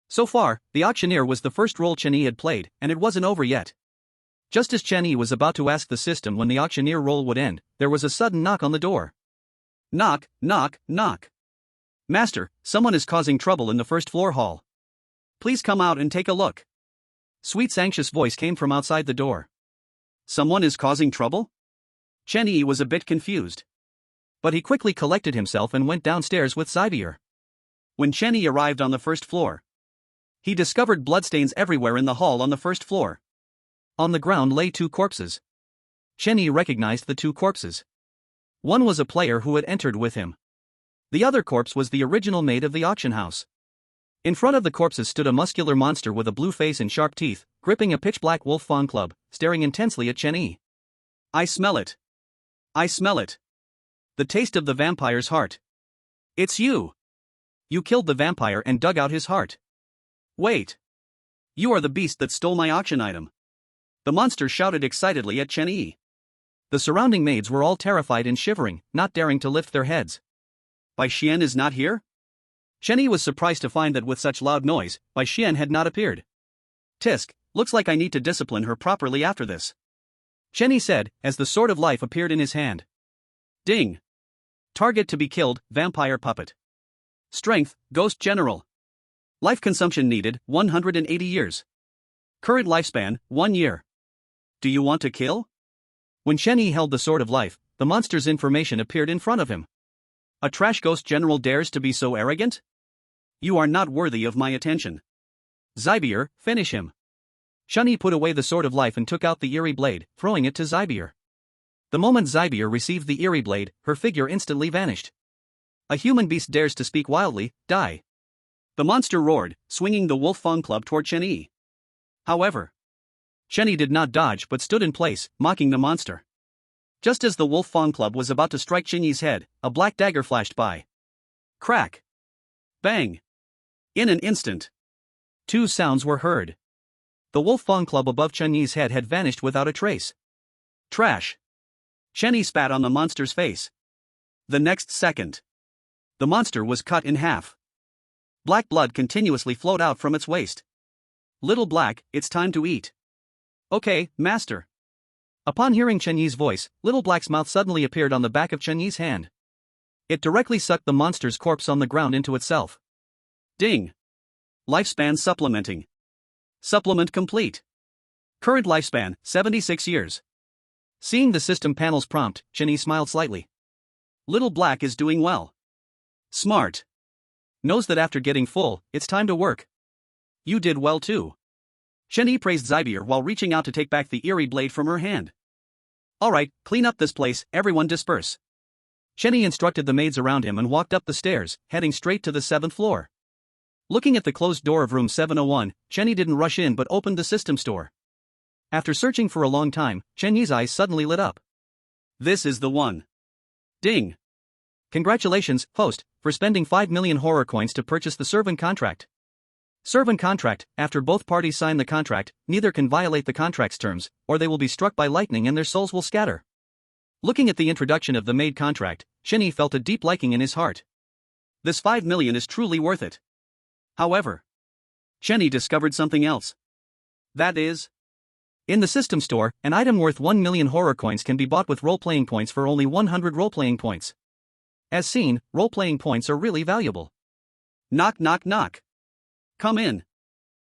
So far, the auctioneer was the first role Chenyi had played, and it wasn't over yet. Just as Chenyi was about to ask the system when the auctioneer role would end, there was a sudden knock on the door. Knock, knock, knock. Master, someone is causing trouble in the 1st floor hall. Please come out and take a look. Sweet's anxious voice came from outside the door. Someone is causing trouble? Chenyi was a bit confused. But he quickly collected himself and went downstairs with Zybier. When Chenyi arrived on the 1st floor, he discovered bloodstains everywhere in the hall on the 1st floor. On the ground lay 2 corpses. Chenyi recognized the 2 corpses. One was a player who had entered with him. The other corpse was the original maid of the auction house. In front of the corpses stood a muscular monster with a blue face and sharp teeth, gripping a pitch-black wolf fawn club, staring intensely at Chenyi. I smell it. I smell it. The taste of the vampire's heart. It's you. You killed the vampire and dug out his heart. Wait. You are the beast that stole my auction item. The monster shouted excitedly at Chenyi. The surrounding maids were all terrified and shivering, not daring to lift their heads. Bai Xian is not here? Chenyi was surprised to find that with such loud noise, Bai Xian had not appeared. Tisk, looks like I need to discipline her properly after this. Chenyi said, as the sword of life appeared in his hand. Ding. Target to be killed, vampire puppet. Strength, ghost general. Life consumption needed, 180 years. Current lifespan, 1 year. Do you want to kill? When Chenyi held the sword of life, the monster's information appeared in front of him. A trash ghost general dares to be so arrogant? You are not worthy of my attention. Zybier, finish him. Chenyi put away the sword of life and took out the eerie blade, throwing it to Zybier. The moment Zybier received the eerie blade, her figure instantly vanished. A human beast dares to speak wildly, die. The monster roared, swinging the wolf fang club toward Chenyi. However, Chenyi did not dodge but stood in place, mocking the monster. Just as the wolf fang club was about to strike Chenyi's head, a black dagger flashed by. Crack. Bang. In an instant, 2 sounds were heard. The wolf fang club above Chenyi's head had vanished without a trace. Trash. Chenyi spat on the monster's face. The next second, the monster was cut in half. Black blood continuously flowed out from its waist. Little Black, it's time to eat. Okay, master. Upon hearing Chenyi's voice, Little Black's mouth suddenly appeared on the back of Chenyi's hand. It directly sucked the monster's corpse on the ground into itself. Ding. Lifespan supplementing. Supplement complete. Current lifespan, 76 years. Seeing the system panel's prompt, Chenny smiled slightly. Little Black is doing well. Smart. Knows that after getting full, it's time to work. You did well too. Chenny praised Zybier while reaching out to take back the eerie blade from her hand. Alright, clean up this place, everyone disperse. Chenny instructed the maids around him and walked up the stairs, heading straight to the 7th floor. Looking at the closed door of room 701, Chenny didn't rush in but opened the system store. After searching for a long time, Chenyi's eyes suddenly lit up. This is the one. Ding. Congratulations, host, for spending 5 million horror coins to purchase the servant contract. Servant contract, after both parties sign the contract, neither can violate the contract's terms, or they will be struck by lightning and their souls will scatter. Looking at the introduction of the maid contract, Chenny felt a deep liking in his heart. This 5 million is truly worth it. However, Chenny discovered something else. That is, in the system store, an item worth 1 million horror coins can be bought with role-playing points for only 100 role-playing points. As seen, role-playing points are really valuable. Knock knock knock. Come in.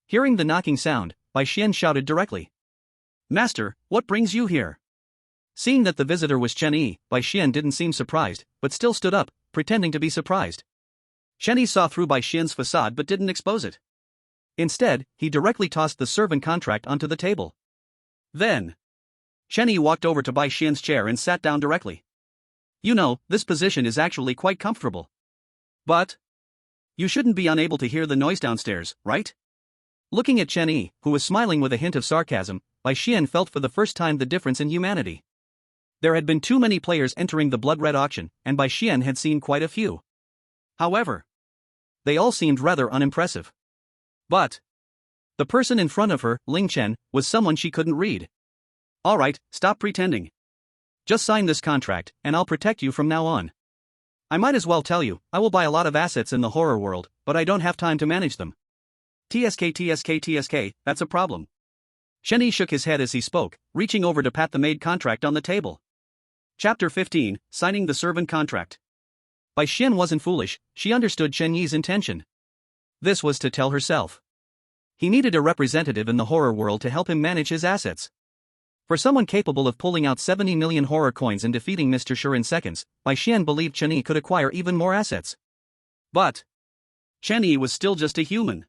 Hearing the knocking sound, Bai Xian shouted directly. Master, what brings you here? Seeing that the visitor was Chen Yi, Bai Xian didn't seem surprised, but still stood up, pretending to be surprised. Chen Yi saw through Bai Xian's facade but didn't expose it. Instead, he directly tossed the servant contract onto the table. Then, Chen Yi walked over to Bai Xian's chair and sat down directly. You know, this position is actually quite comfortable. But you shouldn't be unable to hear the noise downstairs, right? Looking at Chen Yi, who was smiling with a hint of sarcasm, Bai Xian felt for the first time the difference in humanity. There had been too many players entering the blood red auction, and Bai Xian had seen quite a few. However, they all seemed rather unimpressive. But the person in front of her, Ling Chen, was someone she couldn't read. Alright, stop pretending. Just sign this contract, and I'll protect you from now on. I might as well tell you, I will buy a lot of assets in the horror world, but I don't have time to manage them. TSK, that's a problem. Chenny shook his head as he spoke, reaching over to pat the maid contract on the table. Chapter 15, Signing the Servant Contract. Bai Xian wasn't foolish, she understood Chen Yi's intention. This was to tell herself. He needed a representative in the horror world to help him manage his assets. For someone capable of pulling out 70 million horror coins and defeating Mr. Sure in seconds, Bai Xian believed Chen Yi could acquire even more assets. But Chen Yi was still just a human.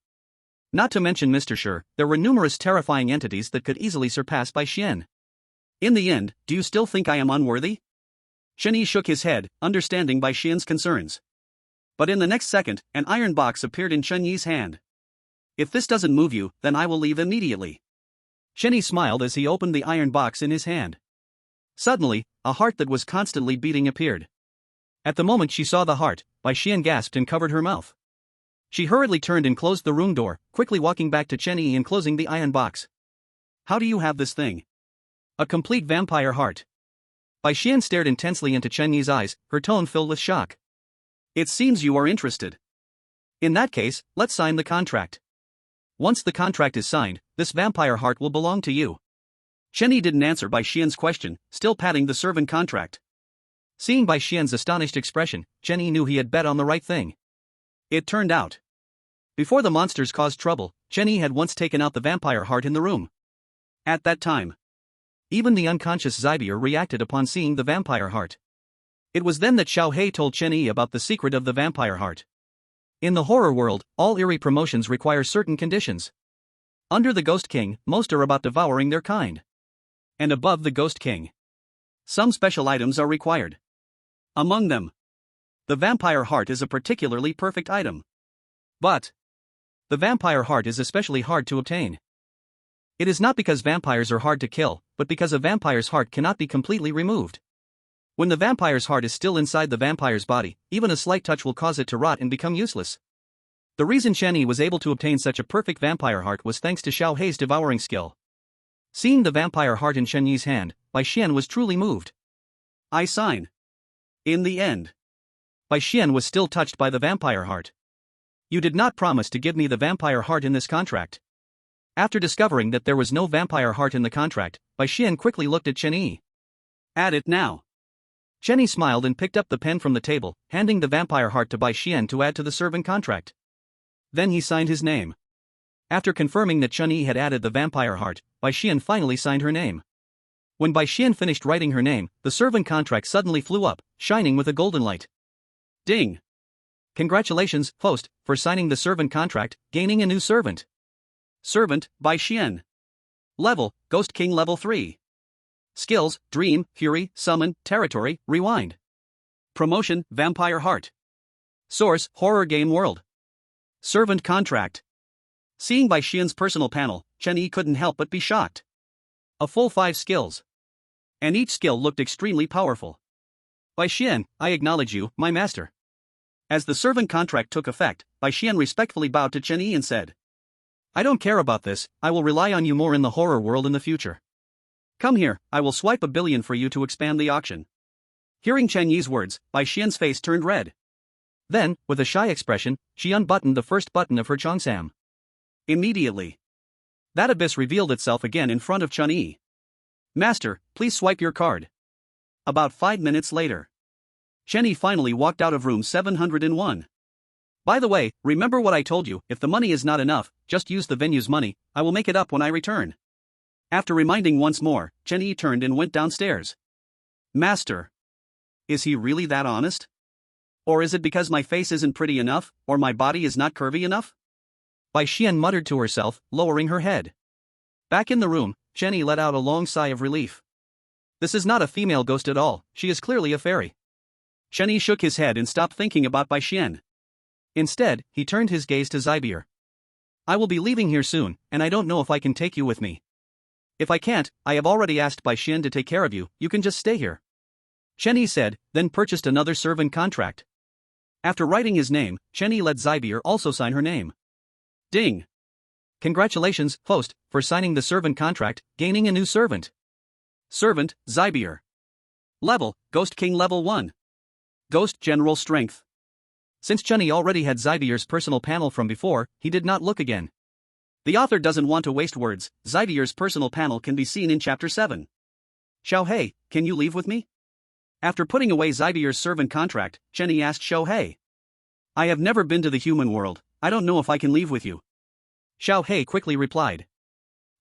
Not to mention Mr. Sure, there were numerous terrifying entities that could easily surpass Bai Xian. In the end, do you still think I am unworthy? Chen Yi shook his head, understanding Bai Xian's concerns. But in the next second, an iron box appeared in Chen Yi's hand. If this doesn't move you, then I will leave immediately. Chen Yi smiled as he opened the iron box in his hand. Suddenly, a heart that was constantly beating appeared. At the moment she saw the heart, Bai Xian gasped and covered her mouth. She hurriedly turned and closed the room door, quickly walking back to Chen Yi and closing the iron box. How do you have this thing? A complete vampire heart. Bai Xian stared intensely into Chen Yi's eyes, her tone filled with shock. It seems you are interested. In that case, let's sign the contract. Once the contract is signed, this vampire heart will belong to you. Chen Yi didn't answer Bai Xian's question, still patting the servant contract. Seeing Bai Xian's astonished expression, Chen Yi knew he had bet on the right thing. It turned out. Before the monsters caused trouble, Chen Yi had once taken out the vampire heart in the room. At that time, even the unconscious Zybier reacted upon seeing the vampire heart. It was then that Xiao Hei told Chen Yi about the secret of the vampire heart. In the horror world, all eerie promotions require certain conditions. Under the Ghost King, most are about devouring their kind. And above the Ghost King, some special items are required. Among them, the vampire heart is a particularly perfect item. But the vampire heart is especially hard to obtain. It is not because vampires are hard to kill, but because a vampire's heart cannot be completely removed. When the vampire's heart is still inside the vampire's body, even a slight touch will cause it to rot and become useless. The reason Chen Yi was able to obtain such a perfect vampire heart was thanks to Xiao Hei's devouring skill. Seeing the vampire heart in Chen Yi's hand, Bai Xian was truly moved. I sign. In the end, Bai Xian was still touched by the vampire heart. You did not promise to give me the vampire heart in this contract. After discovering that there was no vampire heart in the contract, Bai Xian quickly looked at Chen Yi. Add it now. Chen Yi smiled and picked up the pen from the table, handing the vampire heart to Bai Xian to add to the servant contract. Then he signed his name. After confirming that Chun-Yi had added the vampire heart, Bai Xian finally signed her name. When Bai Xian finished writing her name, the servant contract suddenly flew up, shining with a golden light. Ding! Congratulations, host, for signing the servant contract, gaining a new servant. Servant, Bai Xian. Level, Ghost King Level 3. Skills, Dream, Fury, Summon, Territory, Rewind. Promotion, Vampire Heart. Source, Horror Game World. Servant Contract. Seeing Bai Xian's personal panel, Chen-Yi couldn't help but be shocked. A full 5 skills. And each skill looked extremely powerful. Bai Xian, I acknowledge you, my master. As the servant contract took effect, Bai Xian respectfully bowed to Chen-Yi and said, I don't care about this, I will rely on you more in the horror world in the future. Come here, I will swipe 1 billion for you to expand the auction. Hearing Chen-Yi's words, Bai Xian's face turned red. Then, with a shy expression, she unbuttoned the first button of her cheongsam. Immediately, that abyss revealed itself again in front of Chen-Yi. Master, please swipe your card. About 5 minutes later, Chen-Yi finally walked out of room 701. By the way, remember what I told you, if the money is not enough, just use the venue's money, I will make it up when I return. After reminding once more, Chen-Yi turned and went downstairs. Master. Is he really that honest? Or is it because my face isn't pretty enough, or my body is not curvy enough? Bai Xian muttered to herself, lowering her head. Back in the room, Chen-Yi let out a long sigh of relief. This is not a female ghost at all, she is clearly a fairy. Chen-Yi shook his head and stopped thinking about Bai Xian. Instead, he turned his gaze to Zybier. I will be leaving here soon, and I don't know if I can take you with me. If I can't, I have already asked Bai Xian to take care of you, you can just stay here. Chen-Yi said, then purchased another servant contract. After writing his name, Chen-Yi let Zybier also sign her name. Ding! Congratulations, host, for signing the servant contract, gaining a new servant. Servant, Zybier. Level, Ghost King Level 1. Ghost General Strength. Since Chen-Yi already had Zybier's personal panel from before, he did not look again. The author doesn't want to waste words, Zybier's personal panel can be seen in Chapter 7. Xiao-Hei, can you leave with me? After putting away Zybier's servant contract, Chen-Yi asked Xiao-Hei. I have never been to the human world, I don't know if I can leave with you. Xiao-Hei quickly replied.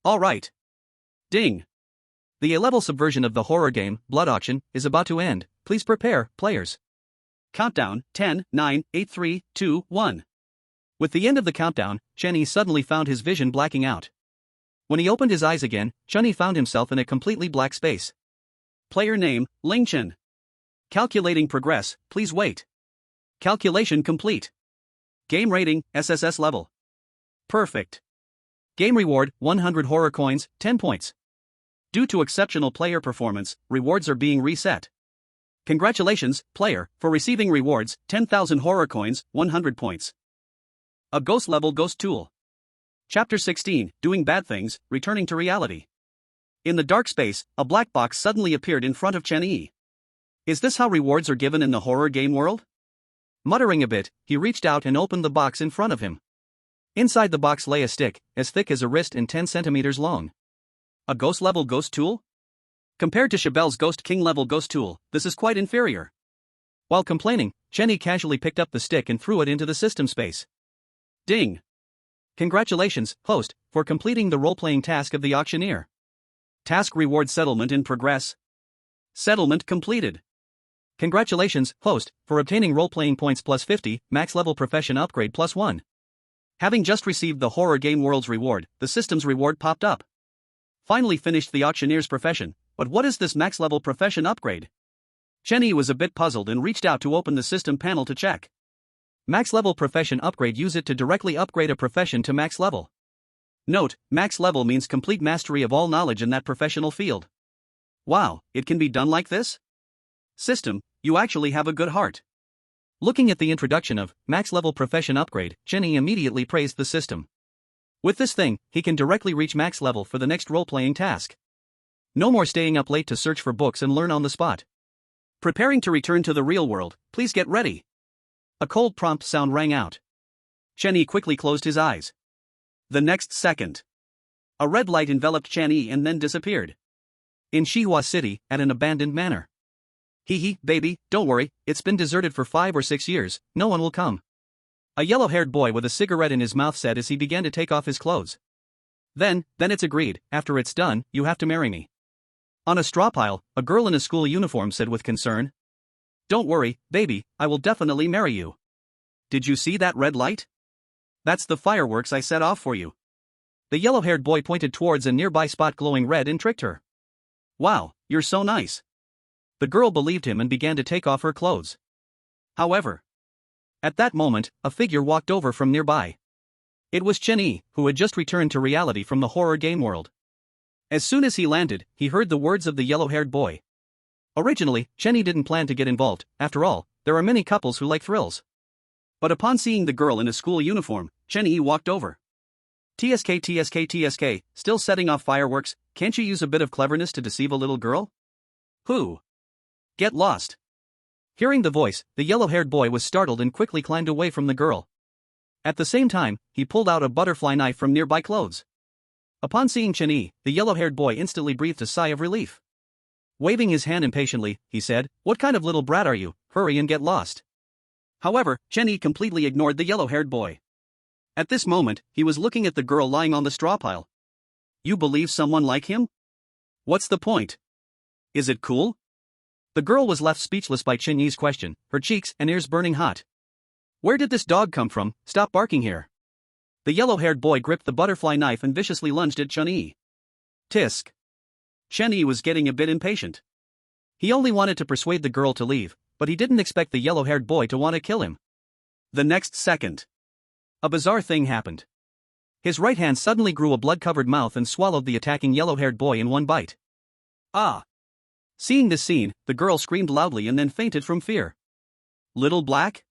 All right. Ding. The A-level subversion of the horror game, Blood Auction, is about to end, please prepare, players. Countdown, 10, 9, 8, 3, 2, 1. With the end of the countdown, Chen-Yi suddenly found his vision blacking out. When he opened his eyes again, Chen-Yi found himself in a completely black space. Player name, Ling Chen. Calculating progress, please wait. Calculation complete. Game rating, SSS level. Perfect. Game reward, 100 horror coins, 10 points. Due to exceptional player performance, rewards are being reset. Congratulations, player, for receiving rewards, 10,000 horror coins, 100 points. A ghost level ghost tool. Chapter 16, Doing Bad Things, Returning to Reality. In the dark space, a black box suddenly appeared in front of Chen-Yi. Is this how rewards are given in the horror game world? Muttering a bit, he reached out and opened the box in front of him. Inside the box lay a stick, as thick as a wrist and 10 centimeters long. A ghost level ghost tool? Compared to Chabel's Ghost King level ghost tool, this is quite inferior. While complaining, Chen-Yi casually picked up the stick and threw it into the system space. Ding! Congratulations, host, for completing the role-playing task of the auctioneer. Task reward settlement in progress. Settlement completed. Congratulations, host, for obtaining role-playing points plus 50, max level profession upgrade plus 1. Having just received the horror game world's reward, the system's reward popped up. Finally finished the auctioneer's profession, but what is this max level profession upgrade? Chen-Yi was a bit puzzled and reached out to open the system panel to check. Max level profession upgrade, use it to directly upgrade a profession to max level. Note, max level means complete mastery of all knowledge in that professional field. Wow, it can be done like this? System, you actually have a good heart. Looking at the introduction of max level profession upgrade, Chen-Yi immediately praised the system. With this thing, he can directly reach max level for the next role-playing task. No more staying up late to search for books and learn on the spot. Preparing to return to the real world, please get ready. A cold prompt sound rang out. Chen-Yi quickly closed his eyes. The next second, a red light enveloped Chen-Yi and then disappeared. In Xihua City, at an abandoned manor. Hee hee, baby, don't worry, it's been deserted for 5 or 6 years, no one will come. A yellow-haired boy with a cigarette in his mouth said as he began to take off his clothes. Then it's agreed, after it's done, you have to marry me. On a straw pile, a girl in a school uniform said with concern. Don't worry, baby, I will definitely marry you. Did you see that red light? That's the fireworks I set off for you. The yellow-haired boy pointed towards a nearby spot glowing red and tricked her. Wow, you're so nice. The girl believed him and began to take off her clothes. However, at that moment, a figure walked over from nearby. It was Chen-Yi, who had just returned to reality from the horror game world. As soon as he landed, he heard the words of the yellow-haired boy. Originally, Chen-Yi didn't plan to get involved. After all, there are many couples who like thrills. But upon seeing the girl in a school uniform, Chen-Yi walked over. TSK, still setting off fireworks, can't you use a bit of cleverness to deceive a little girl? Who? Get lost. Hearing the voice, the yellow-haired boy was startled and quickly climbed away from the girl. At the same time, he pulled out a butterfly knife from nearby clothes. Upon seeing Chen-Yi, the yellow-haired boy instantly breathed a sigh of relief. Waving his hand impatiently, he said, "What kind of little brat are you? Hurry and get lost." However, Chen-Yi completely ignored the yellow-haired boy. At this moment, he was looking at the girl lying on the straw pile. You believe someone like him? What's the point? Is it cool? The girl was left speechless by Chen-Yi's question, her cheeks and ears burning hot. Where did this dog come from? Stop barking here. The yellow-haired boy gripped the butterfly knife and viciously lunged at Chen-Yi. Tisk. Chen-Yi was getting a bit impatient. He only wanted to persuade the girl to leave, but he didn't expect the yellow-haired boy to want to kill him. The next second, a bizarre thing happened. His right hand suddenly grew a blood-covered mouth and swallowed the attacking yellow-haired boy in one bite. Ah! Seeing this scene, the girl screamed loudly and then fainted from fear. Little Black?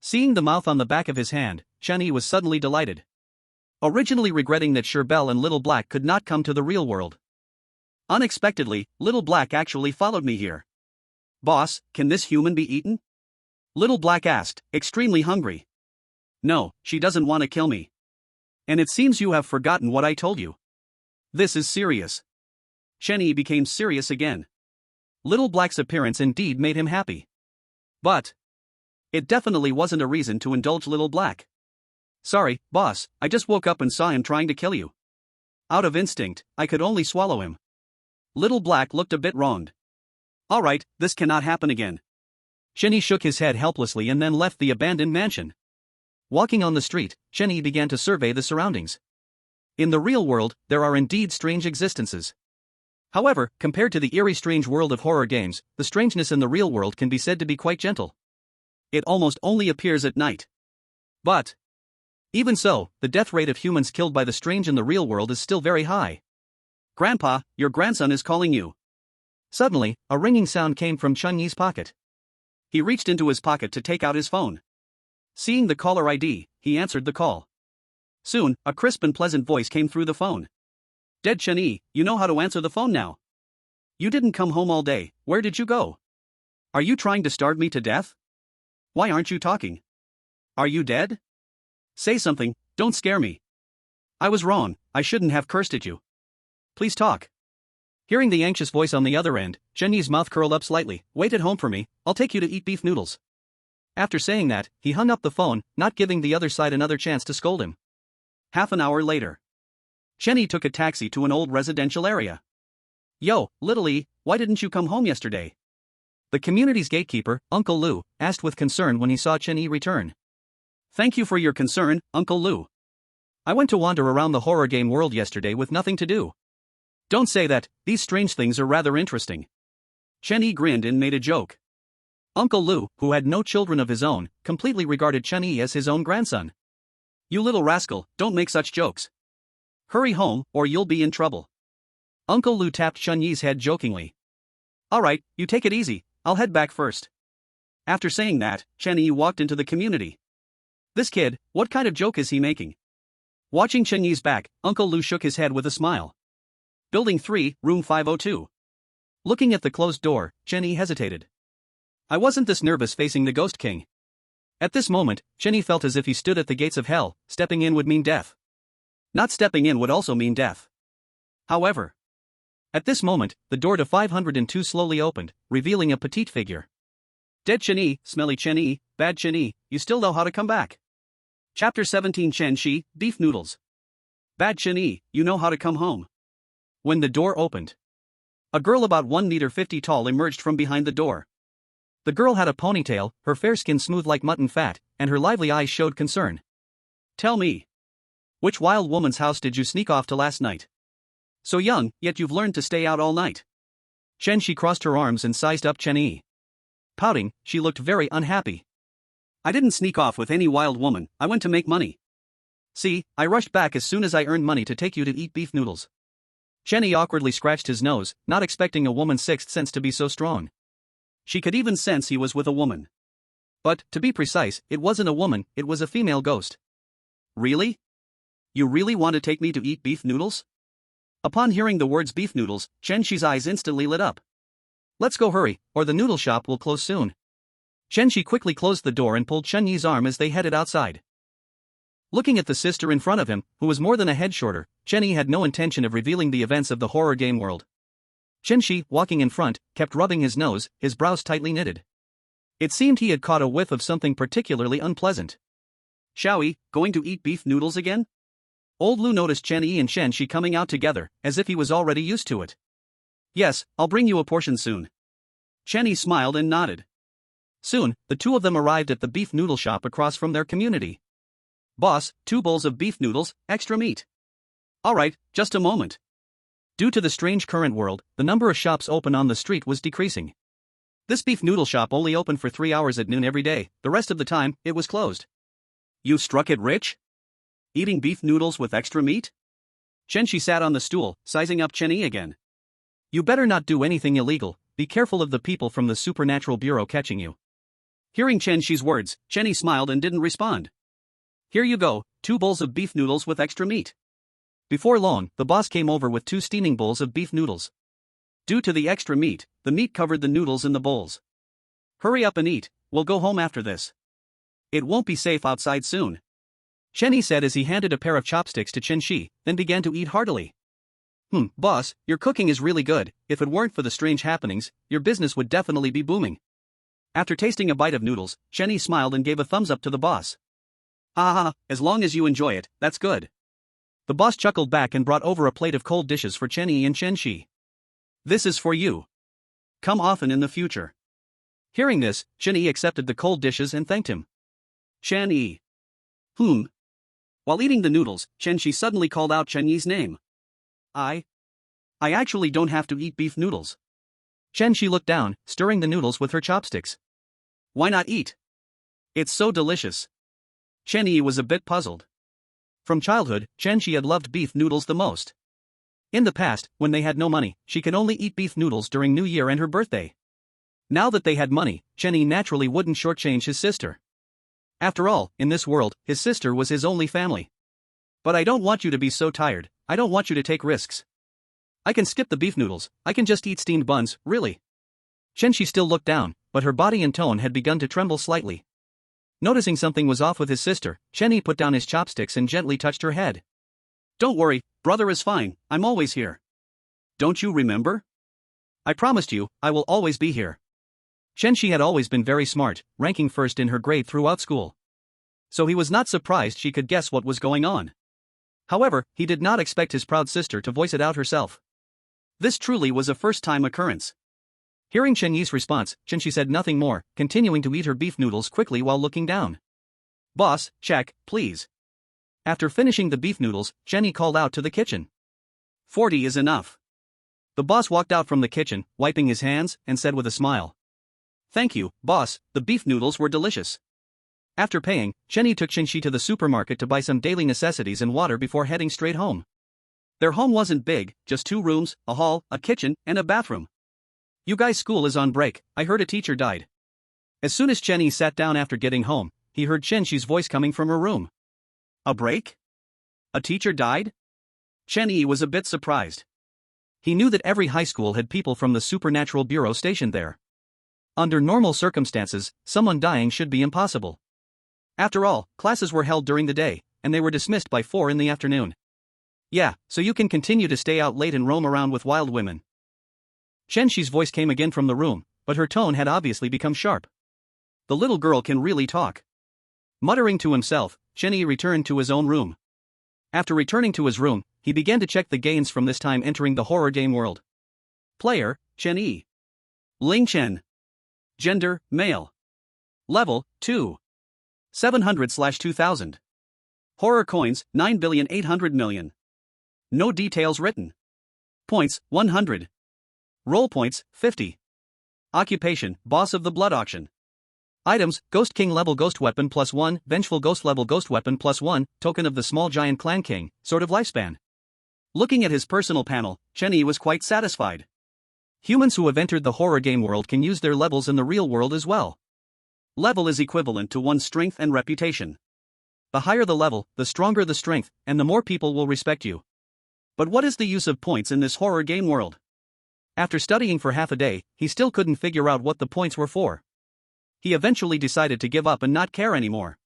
Seeing the mouth on the back of his hand, Chen-Yi was suddenly delighted. Originally regretting that Sherbel and Little Black could not come to the real world. Unexpectedly, Little Black actually followed me here. Boss, can this human be eaten? Little Black asked, extremely hungry. No, she doesn't want to kill me. And it seems you have forgotten what I told you. This is serious. Chen-Yi became serious again. Little Black's appearance indeed made him happy. But it definitely wasn't a reason to indulge Little Black. Sorry, boss, I just woke up and saw him trying to kill you. Out of instinct, I could only swallow him. Little Black looked a bit wronged. Alright, this cannot happen again. Chen-Yi shook his head helplessly and then left the abandoned mansion. Walking on the street, Chen-Yi began to survey the surroundings. In the real world, there are indeed strange existences. However, compared to the eerie strange world of horror games, the strangeness in the real world can be said to be quite gentle. It almost only appears at night. But even so, the death rate of humans killed by the strange in the real world is still very high. Grandpa, your grandson is calling you. Suddenly, a ringing sound came from Chen-Yi's pocket. He reached into his pocket to take out his phone. Seeing the caller ID, he answered the call. Soon, a crisp and pleasant voice came through the phone. Dead Chen-Yi, you know how to answer the phone now. You didn't come home all day, where did you go? Are you trying to starve me to death? Why aren't you talking? Are you dead? Say something, don't scare me. I was wrong, I shouldn't have cursed at you. Please talk. Hearing the anxious voice on the other end, Chen-Yi's mouth curled up slightly. Wait at home for me, I'll take you to eat beef noodles. After saying that, he hung up the phone, not giving the other side another chance to scold him. Half an hour later, Chen-Yi took a taxi to an old residential area. Yo, Little E, why didn't you come home yesterday? The community's gatekeeper, Uncle Lu, asked with concern when he saw Chen-Yi return. Thank you for your concern, Uncle Lu. I went to wander around the horror game world yesterday with nothing to do. Don't say that, these strange things are rather interesting. Chen-Yi grinned and made a joke. Uncle Lu, who had no children of his own, completely regarded Chen-Yi as his own grandson. You little rascal, don't make such jokes. Hurry home, or you'll be in trouble. Uncle Lu tapped Chen-Yi's head jokingly. Alright, you take it easy, I'll head back first. After saying that, Chen-Yi walked into the community. This kid, what kind of joke is he making? Watching Chen-Yi's back, Uncle Lu shook his head with a smile. Building 3, room 502. Looking at the closed door, Chen-Yi hesitated. I wasn't this nervous facing the Ghost King. At this moment, Chen-Yi felt as if he stood at the gates of hell. Stepping in would mean death. Not stepping in would also mean death. However, at this moment, the door to 502 slowly opened, revealing a petite figure. Dead Chen-Yi, smelly Chen-Yi, bad Chen-Yi, you still know how to come back. Chapter 17 Chen Shi, Beef Noodles. Bad Chen Yi, you know how to come home. When the door opened, a girl about 1 meter 50 tall emerged from behind the door. The girl had a ponytail, her fair skin smooth like mutton fat, and her lively eyes showed concern. Tell me, which wild woman's house did you sneak off to last night? So young, yet you've learned to stay out all night. Chen Shi crossed her arms and sized up Chen Yi. Pouting, she looked very unhappy. I didn't sneak off with any wild woman, I went to make money. See, I rushed back as soon as I earned money to take you to eat beef noodles. Chen Yi awkwardly scratched his nose, not expecting a woman's sixth sense to be so strong. She could even sense he was with a woman. But, to be precise, it wasn't a woman, it was a female ghost. Really? You really want to take me to eat beef noodles? Upon hearing the words beef noodles, Chen Shi's eyes instantly lit up. Let's go hurry, or the noodle shop will close soon. Chen Shi quickly closed the door and pulled Chen Yi's arm as they headed outside. Looking at the sister in front of him, who was more than a head shorter, Chen Yi had no intention of revealing the events of the horror game world. Chen Shi, walking in front, kept rubbing his nose, his brows tightly knitted. It seemed he had caught a whiff of something particularly unpleasant. Shall we, going to eat beef noodles again? Old Lu noticed Chen Yi and Chen Shi coming out together, as if he was already used to it. Yes, I'll bring you a portion soon. Chen Yi smiled and nodded. Soon, the two of them arrived at the beef noodle shop across from their community. Boss, 2 bowls of beef noodles, extra meat. Alright, just a moment. Due to the strange current world, the number of shops open on the street was decreasing. This beef noodle shop only opened for 3 hours at noon every day, the rest of the time, it was closed. You struck it rich? Eating beef noodles with extra meat? Chen Shi sat on the stool, sizing up Chen Yi again. You better not do anything illegal, be careful of the people from the Supernatural Bureau catching you. Hearing Chen Shi's words, Chen Yi smiled and didn't respond. Here you go, 2 bowls of beef noodles with extra meat. Before long, the boss came over with 2 steaming bowls of beef noodles. Due to the extra meat, the meat covered the noodles in the bowls. Hurry up and eat, we'll go home after this. It won't be safe outside soon. Chen Yi said as he handed a pair of chopsticks to Chen Shi, then began to eat heartily. Boss, your cooking is really good, if it weren't for the strange happenings, your business would definitely be booming. After tasting a bite of noodles, Chen Yi smiled and gave a thumbs up to the boss. Haha, as long as you enjoy it, that's good. The boss chuckled back and brought over a plate of cold dishes for Chen Yi and Chen Shi. This is for you. Come often in the future. Hearing this, Chen Yi accepted the cold dishes and thanked him. Chen Yi. While eating the noodles, Chen Shi suddenly called out Chen Yi's name. I actually don't have to eat beef noodles. Chen Shi looked down, stirring the noodles with her chopsticks. Why not eat? It's so delicious. Chen Yi was a bit puzzled. From childhood, Chen Shi had loved beef noodles the most. In the past, when they had no money, she could only eat beef noodles during New Year and her birthday. Now that they had money, Chen Yi naturally wouldn't shortchange his sister. After all, in this world, his sister was his only family. But I don't want you to be so tired, I don't want you to take risks. I can skip the beef noodles, I can just eat steamed buns, really. Chen Shi still looked down, but her body and tone had begun to tremble slightly. Noticing something was off with his sister, Chen Yi put down his chopsticks and gently touched her head. Don't worry, brother is fine, I'm always here. Don't you remember? I promised you, I will always be here. Chen Shi had always been very smart, ranking first in her grade throughout school. So he was not surprised she could guess what was going on. However, he did not expect his proud sister to voice it out herself. This truly was a first-time occurrence. Hearing Chen Yi's response, Chen Shi said nothing more, continuing to eat her beef noodles quickly while looking down. Boss, check, please. After finishing the beef noodles, Chen Yi called out to the kitchen. 40 is enough. The boss walked out from the kitchen, wiping his hands, and said with a smile. Thank you, boss, the beef noodles were delicious. After paying, Chen Yi took Chen Shi to the supermarket to buy some daily necessities and water before heading straight home. Their home wasn't big, just 2 rooms, a hall, a kitchen, and a bathroom. You guys' school is on break, I heard a teacher died. As soon as Chen Yi sat down after getting home, he heard Chen Shi's voice coming from her room. A break? A teacher died? Chen Yi was a bit surprised. He knew that every high school had people from the Supernatural Bureau stationed there. Under normal circumstances, someone dying should be impossible. After all, classes were held during the day, and they were dismissed by 4 in the afternoon. Yeah, so you can continue to stay out late and roam around with wild women. Chen Shi's voice came again from the room, but her tone had obviously become sharp. The little girl can really talk. Muttering to himself, Chen-Yi returned to his own room. After returning to his room, he began to check the gains from this time entering the horror game world. Player, Chen-Yi. Ling Chen. Gender, male. Level, 2. 700/2000. Horror coins, 9,800,000,000. No details written. Points, 100. Roll points, 50. Occupation, boss of the blood auction. Items, Ghost King level ghost weapon +1, Vengeful Ghost level ghost weapon +1, token of the small giant clan king, sort of lifespan. Looking at his personal panel, Chen-Yi was quite satisfied. Humans who have entered the horror game world can use their levels in the real world as well. Level is equivalent to one's strength and reputation. The higher the level, the stronger the strength, and the more people will respect you. But what is the use of points in this horror game world? After studying for half a day, he still couldn't figure out what the points were for. He eventually decided to give up and not care anymore.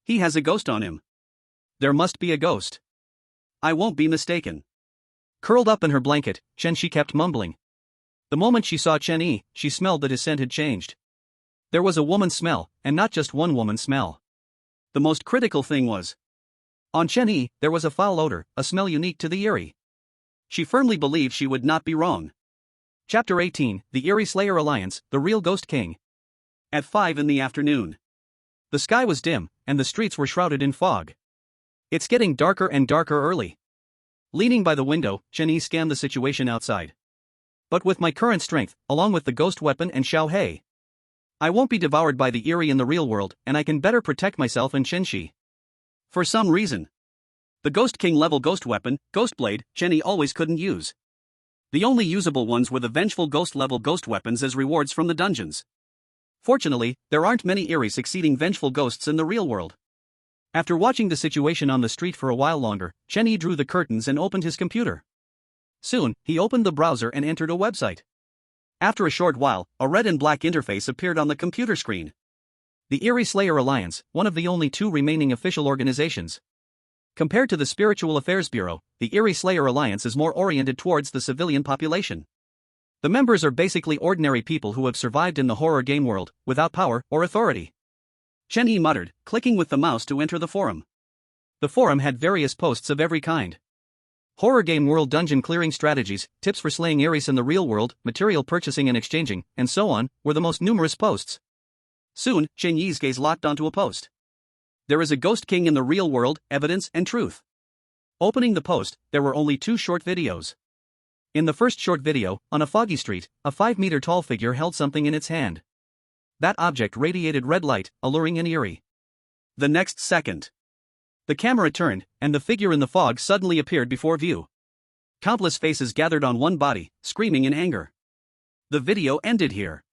He has a ghost on him. There must be a ghost. I won't be mistaken. Curled up in her blanket, Chen-Shi kept mumbling. The moment she saw Chen-Yi, she smelled that his scent had changed. There was a woman smell, and not just one woman smell. The most critical thing was, on Chen-Yi, there was a foul odor, a smell unique to the Eerie. She firmly believed she would not be wrong. Chapter 18, The Eerie Slayer Alliance, The Real Ghost King. At 5 in the afternoon. The sky was dim, and the streets were shrouded in fog. It's getting darker and darker early. Leaning by the window, Chen-Yi scanned the situation outside. But with my current strength, along with the ghost weapon and Xiao Hei, I won't be devoured by the Eerie in the real world, and I can better protect myself and Chen-Shi. For some reason, the Ghost King level ghost weapon, Ghost Blade, Chen-Yi always couldn't use. The only usable ones were the Vengeful Ghost level ghost weapons as rewards from the dungeons. Fortunately, there aren't many Eerie succeeding Vengeful Ghosts in the real world. After watching the situation on the street for a while longer, Chen-Yi drew the curtains and opened his computer. Soon, he opened the browser and entered a website. After a short while, a red and black interface appeared on the computer screen. The Eerie Slayer Alliance, one of the only 2 remaining official organizations. Compared to the Spiritual Affairs Bureau, the Eerie Slayer Alliance is more oriented towards the civilian population. The members are basically ordinary people who have survived in the horror game world, without power or authority. Chen-Yi muttered, clicking with the mouse to enter the forum. The forum had various posts of every kind. Horror game world dungeon clearing strategies, tips for slaying Eerie in the real world, material purchasing and exchanging, and so on, were the most numerous posts. Soon, Chen-Yi's gaze locked onto a post. There is a Ghost King in the real world, evidence and truth. Opening the post, there were only 2 short videos. In the first short video, on a foggy street, a 5-meter-tall figure held something in its hand. That object radiated red light, alluring and eerie. The next second, the camera turned, and the figure in the fog suddenly appeared before view. Countless faces gathered on one body, screaming in anger. The video ended here.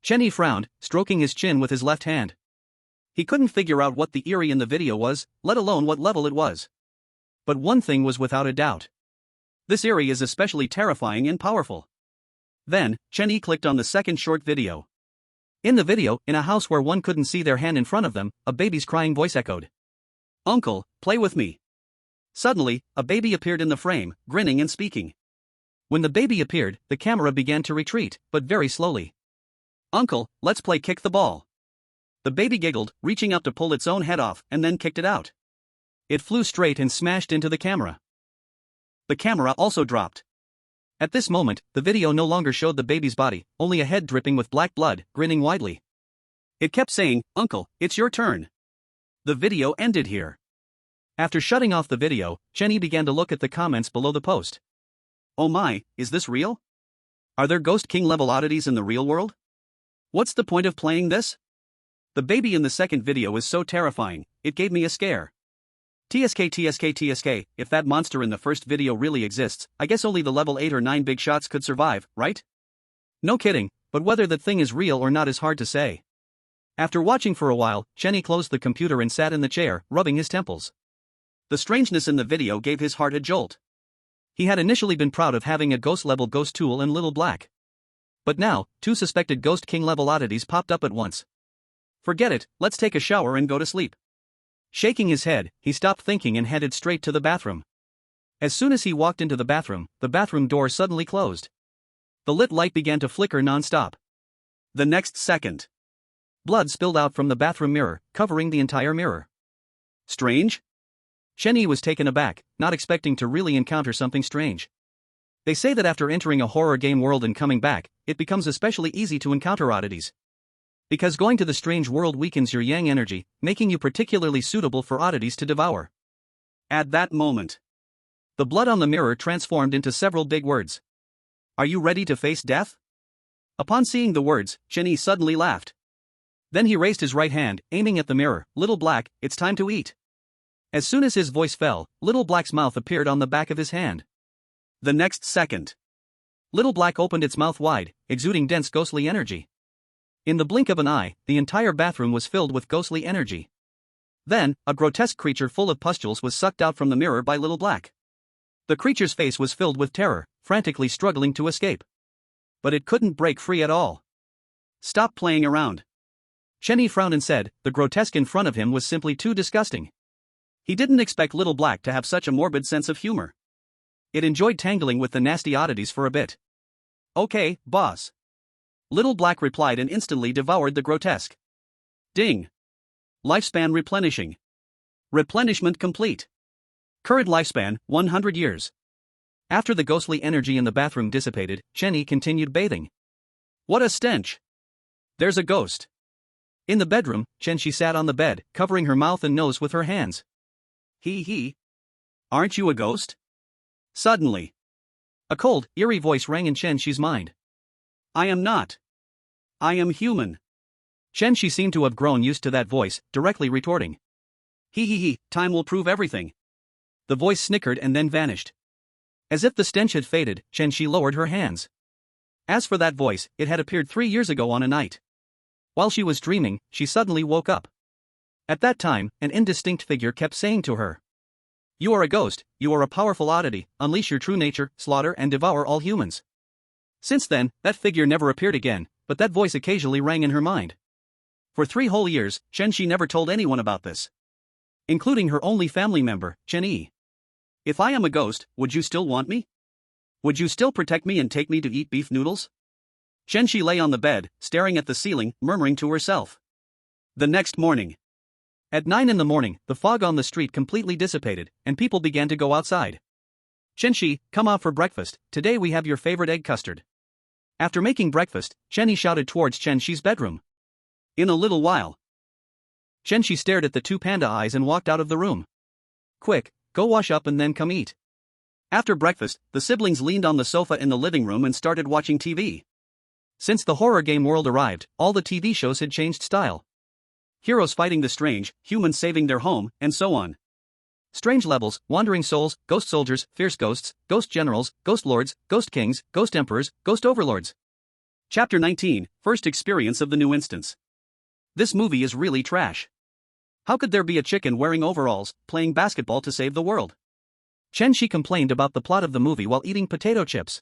Chen-Yi frowned, stroking his chin with his left hand. He couldn't figure out what the Eerie in the video was, let alone what level it was. But one thing was without a doubt. This Eerie is especially terrifying and powerful. Then, Chen-Yi clicked on the second short video. In the video, in a house where one couldn't see their hand in front of them, a baby's crying voice echoed. "Uncle, play with me." Suddenly, a baby appeared in the frame, grinning and speaking. When the baby appeared, the camera began to retreat, but very slowly. "Uncle, let's play kick the ball." The baby giggled, reaching up to pull its own head off, and then kicked it out. It flew straight and smashed into the camera. The camera also dropped. At this moment, the video no longer showed the baby's body, only a head dripping with black blood, grinning widely. It kept saying, "Uncle, it's your turn." The video ended here. After shutting off the video, Chen-Yi began to look at the comments below the post. Oh my, is this real? Are there Ghost King level oddities in the real world? What's the point of playing this? The baby in the second video is so terrifying, it gave me a scare. TSK, if that monster in the first video really exists, I guess only the level 8 or 9 big shots could survive, right? No kidding, but whether that thing is real or not is hard to say. After watching for a while, Chen-Yi closed the computer and sat in the chair, rubbing his temples. The strangeness in the video gave his heart a jolt. He had initially been proud of having a ghost-level ghost tool in Little Black. But now, 2 suspected Ghost King-level oddities popped up at once. Forget it, let's take a shower and go to sleep. Shaking his head, he stopped thinking and headed straight to the bathroom. As soon as he walked into the bathroom door suddenly closed. The lit light began to flicker non-stop. The next second, Blood spilled out from the bathroom mirror, covering the entire mirror. Strange? Chen Yi was taken aback, not expecting to really encounter something strange. They say that after entering a horror game world and coming back, it becomes especially easy to encounter oddities. Because going to the strange world weakens your yang energy, making you particularly suitable for oddities to devour. At that moment, the blood on the mirror transformed into several big words. Are you ready to face death? Upon seeing the words, Chen Yi suddenly laughed. Then he raised his right hand, aiming at the mirror. Little Black, it's time to eat. As soon as his voice fell, Little Black's mouth appeared on the back of his hand. The next second, Little Black opened its mouth wide, exuding dense ghostly energy. In the blink of an eye, the entire bathroom was filled with ghostly energy. Then, a grotesque creature full of pustules was sucked out from the mirror by Little Black. The creature's face was filled with terror, frantically struggling to escape. But it couldn't break free at all. Stop playing around. Chen Yi frowned and said, the grotesque in front of him was simply too disgusting. He didn't expect Little Black to have such a morbid sense of humor. It enjoyed tangling with the nasty oddities for a bit. Okay, boss. Little Black replied and instantly devoured the grotesque. Ding. Lifespan replenishing. Replenishment complete. Current lifespan, 100 years. After the ghostly energy in the bathroom dissipated, Chen Yi continued bathing. What a stench. There's a ghost. In the bedroom, Chen Shi sat on the bed, covering her mouth and nose with her hands. He. Aren't you a ghost? Suddenly, a cold, eerie voice rang in Chen Shi's mind. I am not. I am human. Chen Shi seemed to have grown used to that voice, directly retorting. He, time will prove everything. The voice snickered and then vanished. As if the stench had faded, Chen Shi lowered her hands. As for that voice, it had appeared 3 years ago on a night. While she was dreaming, she suddenly woke up. At that time, an indistinct figure kept saying to her, you are a ghost, you are a powerful oddity, unleash your true nature, slaughter and devour all humans. Since then, that figure never appeared again, but that voice occasionally rang in her mind. For 3 whole years, Chen Shi never told anyone about this, including her only family member, Chen Yi. If I am a ghost, would you still want me? Would you still protect me and take me to eat beef noodles? Chen Shi lay on the bed, staring at the ceiling, murmuring to herself. The next morning. At 9 in the morning, the fog on the street completely dissipated, and people began to go outside. Chen Shi, come out for breakfast, today we have your favorite egg custard. After making breakfast, Chen Yi shouted towards Chen Shi's bedroom. In a little while, Chen Shi stared at the 2 panda eyes and walked out of the room. Quick, go wash up and then come eat. After breakfast, the siblings leaned on the sofa in the living room and started watching TV. Since the horror game world arrived, all the TV shows had changed style. Heroes fighting the strange, humans saving their home, and so on. Strange levels, wandering souls, ghost soldiers, fierce ghosts, ghost generals, ghost lords, ghost kings, ghost emperors, ghost overlords. Chapter 19, First Experience of the New Instance. This movie is really trash. How could there be a chicken wearing overalls, playing basketball to save the world? Chen Shi complained about the plot of the movie while eating potato chips.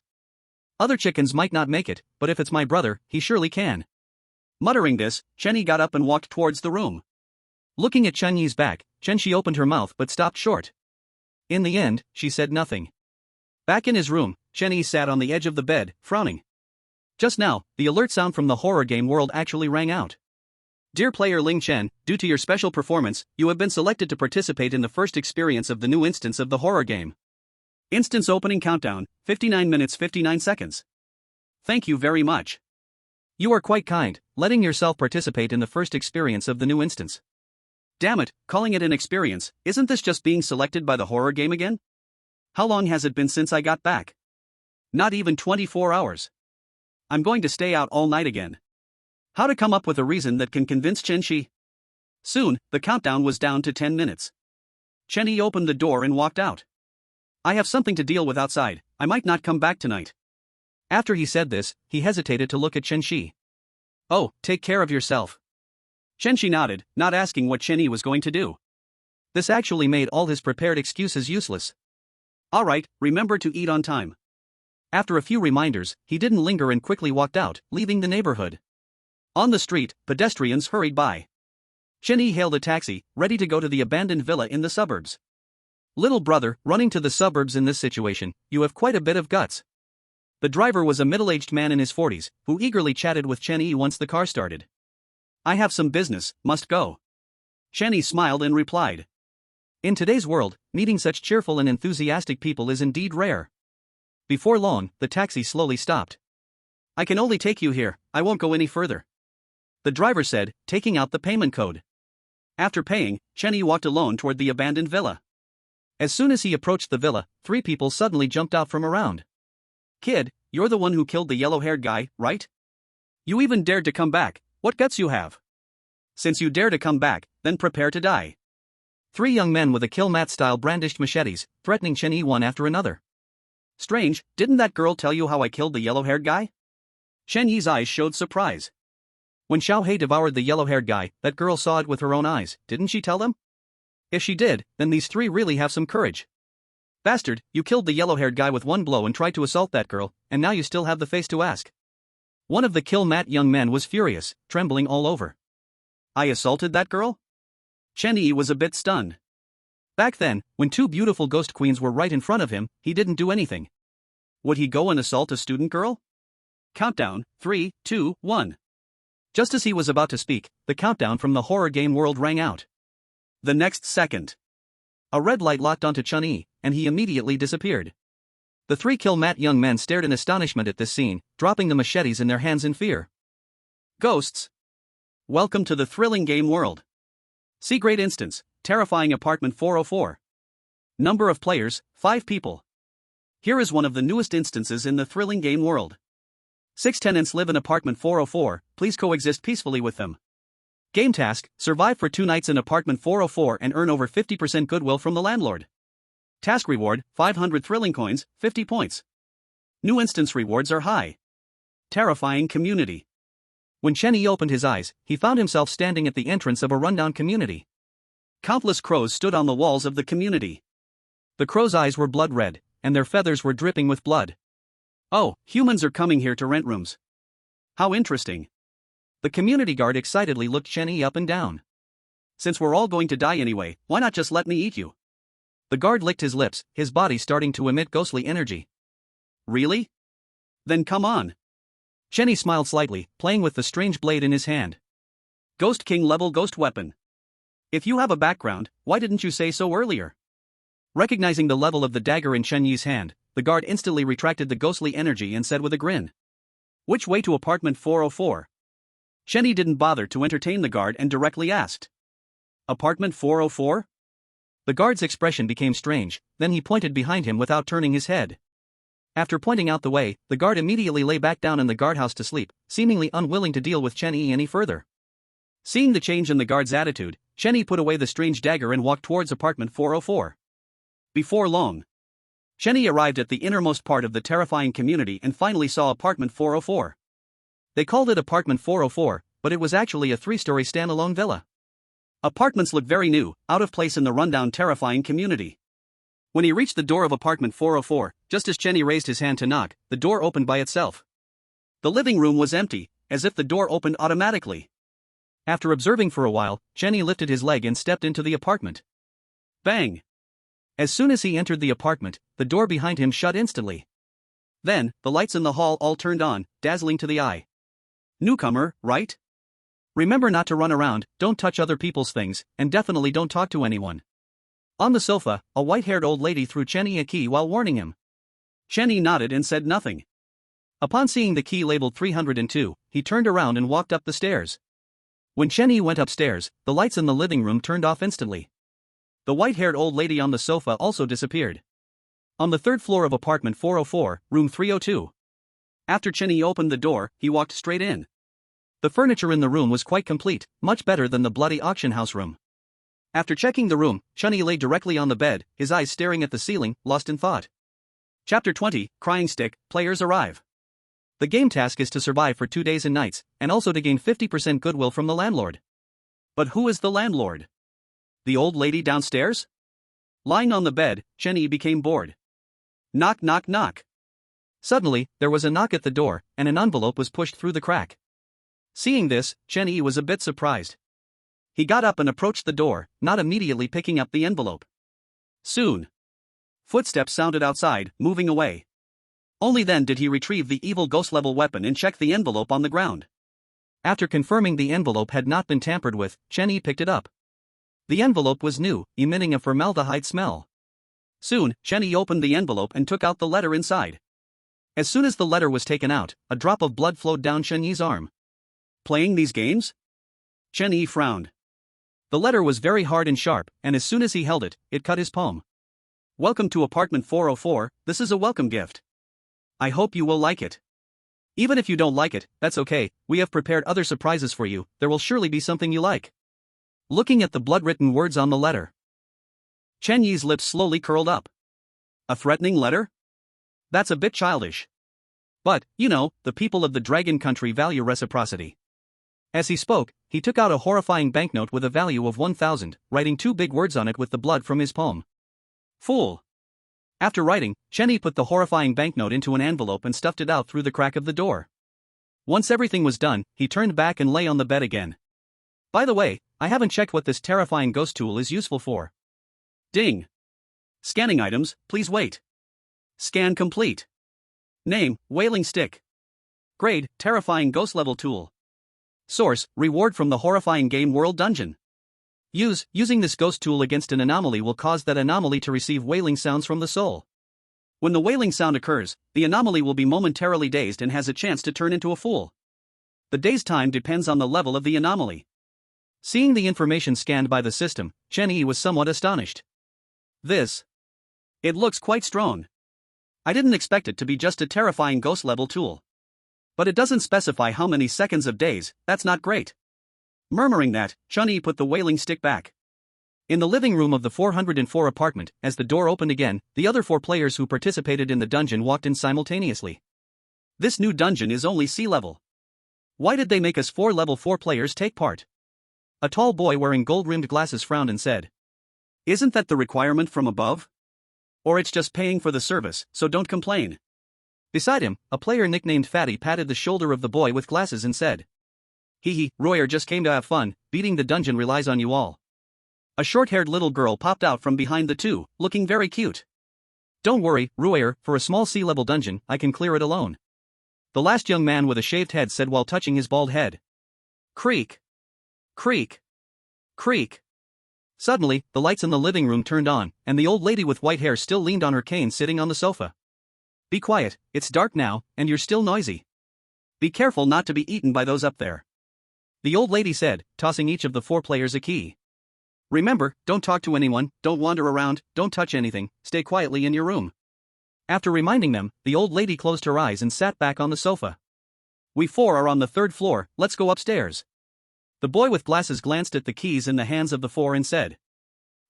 Other chickens might not make it, but if it's my brother, he surely can. Muttering this, Chen Yi got up and walked towards the room. Looking at Chen Yi's back, Chen Shi opened her mouth but stopped short. In the end, she said nothing. Back in his room, Chen Yi sat on the edge of the bed, frowning. Just now, the alert sound from the horror game world actually rang out. Dear player Ling Chen, due to your special performance, you have been selected to participate in the first experience of the new instance of the horror game. Instance opening countdown, 59 minutes 59 seconds. Thank you very much. You are quite kind, letting yourself participate in the first experience of the new instance. Damn it, calling it an experience, isn't this just being selected by the horror game again? How long has it been since I got back? Not even 24 hours. I'm going to stay out all night again. How to come up with a reason that can convince Chen Shi? Soon, the countdown was down to 10 minutes. Chen Yi opened the door and walked out. I have something to deal with outside, I might not come back tonight. After he said this, he hesitated to look at Chen Shi. Oh, take care of yourself. Chen Shi nodded, not asking what Chen Yi was going to do. This actually made all his prepared excuses useless. Alright, remember to eat on time. After a few reminders, he didn't linger and quickly walked out, leaving the neighborhood. On the street, pedestrians hurried by. Chen Yi hailed a taxi, ready to go to the abandoned villa in the suburbs. Little brother, running to the suburbs in this situation, you have quite a bit of guts. The driver was a middle-aged man in his 40s, who eagerly chatted with Chen Yi once the car started. I have some business, must go. Chenny smiled and replied. In today's world, meeting such cheerful and enthusiastic people is indeed rare. Before long, the taxi slowly stopped. I can only take you here, I won't go any further. The driver said, taking out the payment code. After paying, Chenny walked alone toward the abandoned villa. As soon as he approached the villa, 3 people suddenly jumped out from around. Kid, you're the one who killed the yellow-haired guy, right? You even dared to come back, what guts you have? Since you dare to come back, then prepare to die. 3 young men with a kill mat style brandished machetes, threatening Chenny one after another. Strange, didn't that girl tell you how I killed the yellow-haired guy? Chen Yi's eyes showed surprise. When Xiao He devoured the yellow-haired guy, that girl saw it with her own eyes, didn't she tell them? If she did, then these 3 really have some courage. Bastard, you killed the yellow-haired guy with one blow and tried to assault that girl, and now you still have the face to ask. One of the kill mat young men was furious, trembling all over. I assaulted that girl? Chen Yi was a bit stunned. Back then, when 2 beautiful ghost queens were right in front of him, he didn't do anything. Would he go and assault a student girl? Countdown, 3, 2, 1. Just as he was about to speak, the countdown from the horror game world rang out. The next second, a red light locked onto Chen Yi, and he immediately disappeared. The 3 kill mat young men stared in astonishment at this scene, dropping the machetes in their hands in fear. Ghosts. Welcome to the thrilling game world. See great instance, terrifying apartment 404. Number of players, 5 people. Here is one of the newest instances in the thrilling game world. 6 tenants live in apartment 404, please coexist peacefully with them. Game task, survive for 2 nights in apartment 404 and earn over 50% goodwill from the landlord. Task reward, 500 thrilling coins, 50 points. New instance rewards are high. Terrifying community. When Chen Yi opened his eyes, he found himself standing at the entrance of a rundown community. Countless crows stood on the walls of the community. The crows' eyes were blood red, and their feathers were dripping with blood. Oh, humans are coming here to rent rooms. How interesting. The community guard excitedly looked Chen Yi up and down. Since we're all going to die anyway, why not just let me eat you? The guard licked his lips, his body starting to emit ghostly energy. Really? Then come on. Chen Yi smiled slightly, playing with the strange blade in his hand. Ghost King level ghost weapon. If you have a background, why didn't you say so earlier? Recognizing the level of the dagger in Chen Yi's hand, the guard instantly retracted the ghostly energy and said with a grin. Which way to apartment 404? Chen Yi didn't bother to entertain the guard and directly asked. Apartment 404? The guard's expression became strange, then he pointed behind him without turning his head. After pointing out the way, the guard immediately lay back down in the guardhouse to sleep, seemingly unwilling to deal with Chen Yi any further. Seeing the change in the guard's attitude, Chen Yi put away the strange dagger and walked towards apartment 404. Before long, Chen Yi arrived at the innermost part of the terrifying community and finally saw apartment 404. They called it apartment 404, but it was actually a 3-story standalone villa. Apartments looked very new, out of place in the rundown terrifying community. When he reached the door of apartment 404, just as Chen Yi raised his hand to knock, the door opened by itself. The living room was empty, as if the door opened automatically. After observing for a while, Chen Yi lifted his leg and stepped into the apartment. Bang! As soon as he entered the apartment, the door behind him shut instantly. Then, the lights in the hall all turned on, dazzling to the eye. Newcomer, right? Remember not to run around, don't touch other people's things, and definitely don't talk to anyone. On the sofa, a white-haired old lady threw Chen Yi a key while warning him. Chen Yi nodded and said nothing. Upon seeing the key labeled 302, he turned around and walked up the stairs. When Chen Yi went upstairs, the lights in the living room turned off instantly. The white-haired old lady on the sofa also disappeared. On the 3rd floor of apartment 404, room 302. After Chen Yi opened the door, he walked straight in. The furniture in the room was quite complete, much better than the bloody auction house room. After checking the room, Chen Yi lay directly on the bed, his eyes staring at the ceiling, lost in thought. Chapter 20, Crying Stick, Players Arrive. The game task is to survive for 2 days and nights, and also to gain 50% goodwill from the landlord. But who is the landlord? The old lady downstairs? Lying on the bed, Chen Yi became bored. Knock knock knock. Suddenly, there was a knock at the door, and an envelope was pushed through the crack. Seeing this, Chen Yi was a bit surprised. He got up and approached the door, not immediately picking up the envelope. Soon, footsteps sounded outside, moving away. Only then did he retrieve the evil ghost-level weapon and check the envelope on the ground. After confirming the envelope had not been tampered with, Chen Yi picked it up. The envelope was new, emitting a formaldehyde smell. Soon, Chen Yi opened the envelope and took out the letter inside. As soon as the letter was taken out, a drop of blood flowed down Chen Yi's arm. Playing these games? Chen Yi frowned. The letter was very hard and sharp, and as soon as he held it, it cut his palm. Welcome to apartment 404, this is a welcome gift. I hope you will like it. Even if you don't like it, that's okay, we have prepared other surprises for you, there will surely be something you like. Looking at the blood-written words on the letter, Chen Yi's lips slowly curled up. A threatening letter? That's a bit childish. But, you know, the people of the Dragon Country value reciprocity. As he spoke, he took out a horrifying banknote with a value of 1,000, writing 2 big words on it with the blood from his palm. Fool. After writing, Chen Yi put the horrifying banknote into an envelope and stuffed it out through the crack of the door. Once everything was done, he turned back and lay on the bed again. By the way, I haven't checked what this terrifying ghost tool is useful for. Ding. Scanning items, please wait. Scan complete. Name, Wailing Stick. Grade, Terrifying Ghost Level Tool. Source, reward from the horrifying game World Dungeon. Using this ghost tool against an anomaly will cause that anomaly to receive wailing sounds from the soul. When the wailing sound occurs, the anomaly will be momentarily dazed and has a chance to turn into a fool. The dazed time depends on the level of the anomaly. Seeing the information scanned by the system, Chen Yi was somewhat astonished. It looks quite strong. I didn't expect it to be just a terrifying ghost level tool. But it doesn't specify how many seconds of daze, that's not great. Murmuring that, Chen Yi put the wailing stick back. In the living room of the 404 apartment, as the door opened again, the other 4 players who participated in the dungeon walked in simultaneously. This new dungeon is only sea level. Why did they make us 4 level 4 players take part? A tall boy wearing gold-rimmed glasses frowned and said, "Isn't that the requirement from above? Or it's just paying for the service, so don't complain." Beside him, a player nicknamed Fatty patted the shoulder of the boy with glasses and said, "Hee, Royer just came to have fun, beating the dungeon relies on you all." A short-haired little girl popped out from behind the 2, looking very cute. "Don't worry, Royer, for a small sea-level dungeon, I can clear it alone." The last young man with a shaved head said while touching his bald head. Creak. Creak. Creak. Suddenly, the lights in the living room turned on, and the old lady with white hair still leaned on her cane sitting on the sofa. "Be quiet, it's dark now, and you're still noisy. Be careful not to be eaten by those up there," the old lady said, tossing each of the 4 players a key. "Remember, don't talk to anyone, don't wander around, don't touch anything, stay quietly in your room." After reminding them, the old lady closed her eyes and sat back on the sofa. "We 4 are on the 3rd floor, let's go upstairs." The boy with glasses glanced at the keys in the hands of the 4 and said.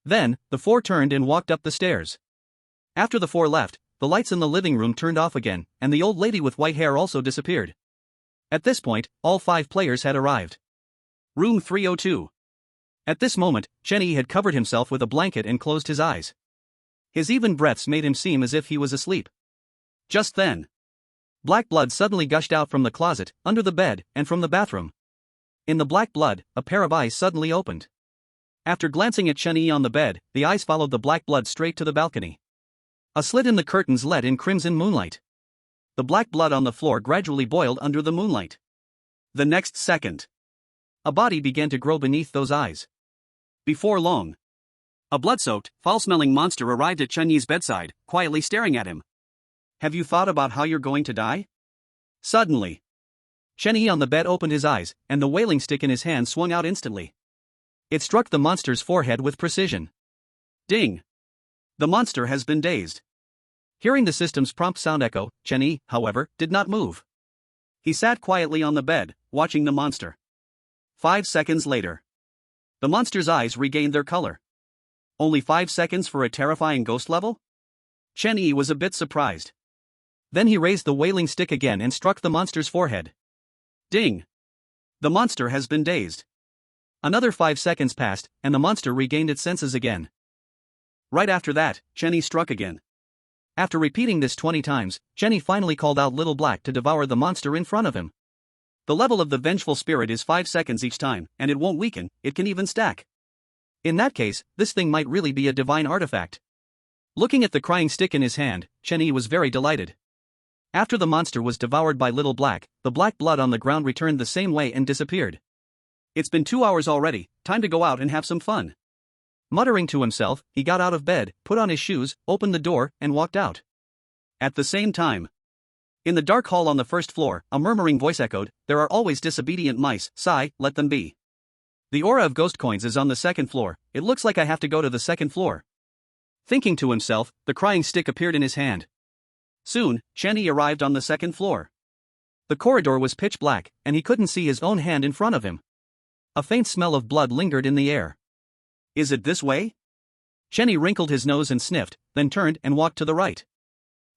Then, the 4 turned and walked up the stairs. After the 4 left, the lights in the living room turned off again, and the old lady with white hair also disappeared. At this point, all 5 players had arrived. Room 302. At this moment, Chen Yi had covered himself with a blanket and closed his eyes. His even breaths made him seem as if he was asleep. Just then, black blood suddenly gushed out from the closet, under the bed, and from the bathroom. In the black blood, a pair of eyes suddenly opened. After glancing at Chen Yi on the bed, the eyes followed the black blood straight to the balcony. A slit in the curtains let in crimson moonlight. The black blood on the floor gradually boiled under the moonlight. The next second, a body began to grow beneath those eyes. Before long, a blood-soaked, foul-smelling monster arrived at Chen Yi's bedside, quietly staring at him. "Have you thought about how you're going to die?" Suddenly, Chen Yi on the bed opened his eyes, and the wailing stick in his hand swung out instantly. It struck the monster's forehead with precision. Ding! The monster has been dazed. Hearing the system's prompt sound echo, Chen Yi, however, did not move. He sat quietly on the bed, watching the monster. 5 seconds later, the monster's eyes regained their color. Only 5 seconds for a terrifying ghost level? Chen Yi was a bit surprised. Then he raised the wailing stick again and struck the monster's forehead. Ding! The monster has been dazed. Another 5 seconds passed, and the monster regained its senses again. Right after that, Chen Yi struck again. After repeating this 20 times, Chen Yi finally called out Little Black to devour the monster in front of him. The level of the vengeful spirit is 5 seconds each time, and it won't weaken, it can even stack. In that case, this thing might really be a divine artifact. Looking at the crying stick in his hand, Chen Yi was very delighted. After the monster was devoured by Little Black, the black blood on the ground returned the same way and disappeared. It's been 2 hours already, time to go out and have some fun. Muttering to himself, he got out of bed, put on his shoes, opened the door, and walked out. At the same time, in the dark hall on the first floor, a murmuring voice echoed, "There are always disobedient mice, sigh, let them be. The aura of ghost coins is on the second floor, it looks like I have to go to the second floor." Thinking to himself, the crying stick appeared in his hand. Soon, Chenny arrived on the second floor. The corridor was pitch black, and he couldn't see his own hand in front of him. A faint smell of blood lingered in the air. Is it this way? Chenny wrinkled his nose and sniffed, then turned and walked to the right.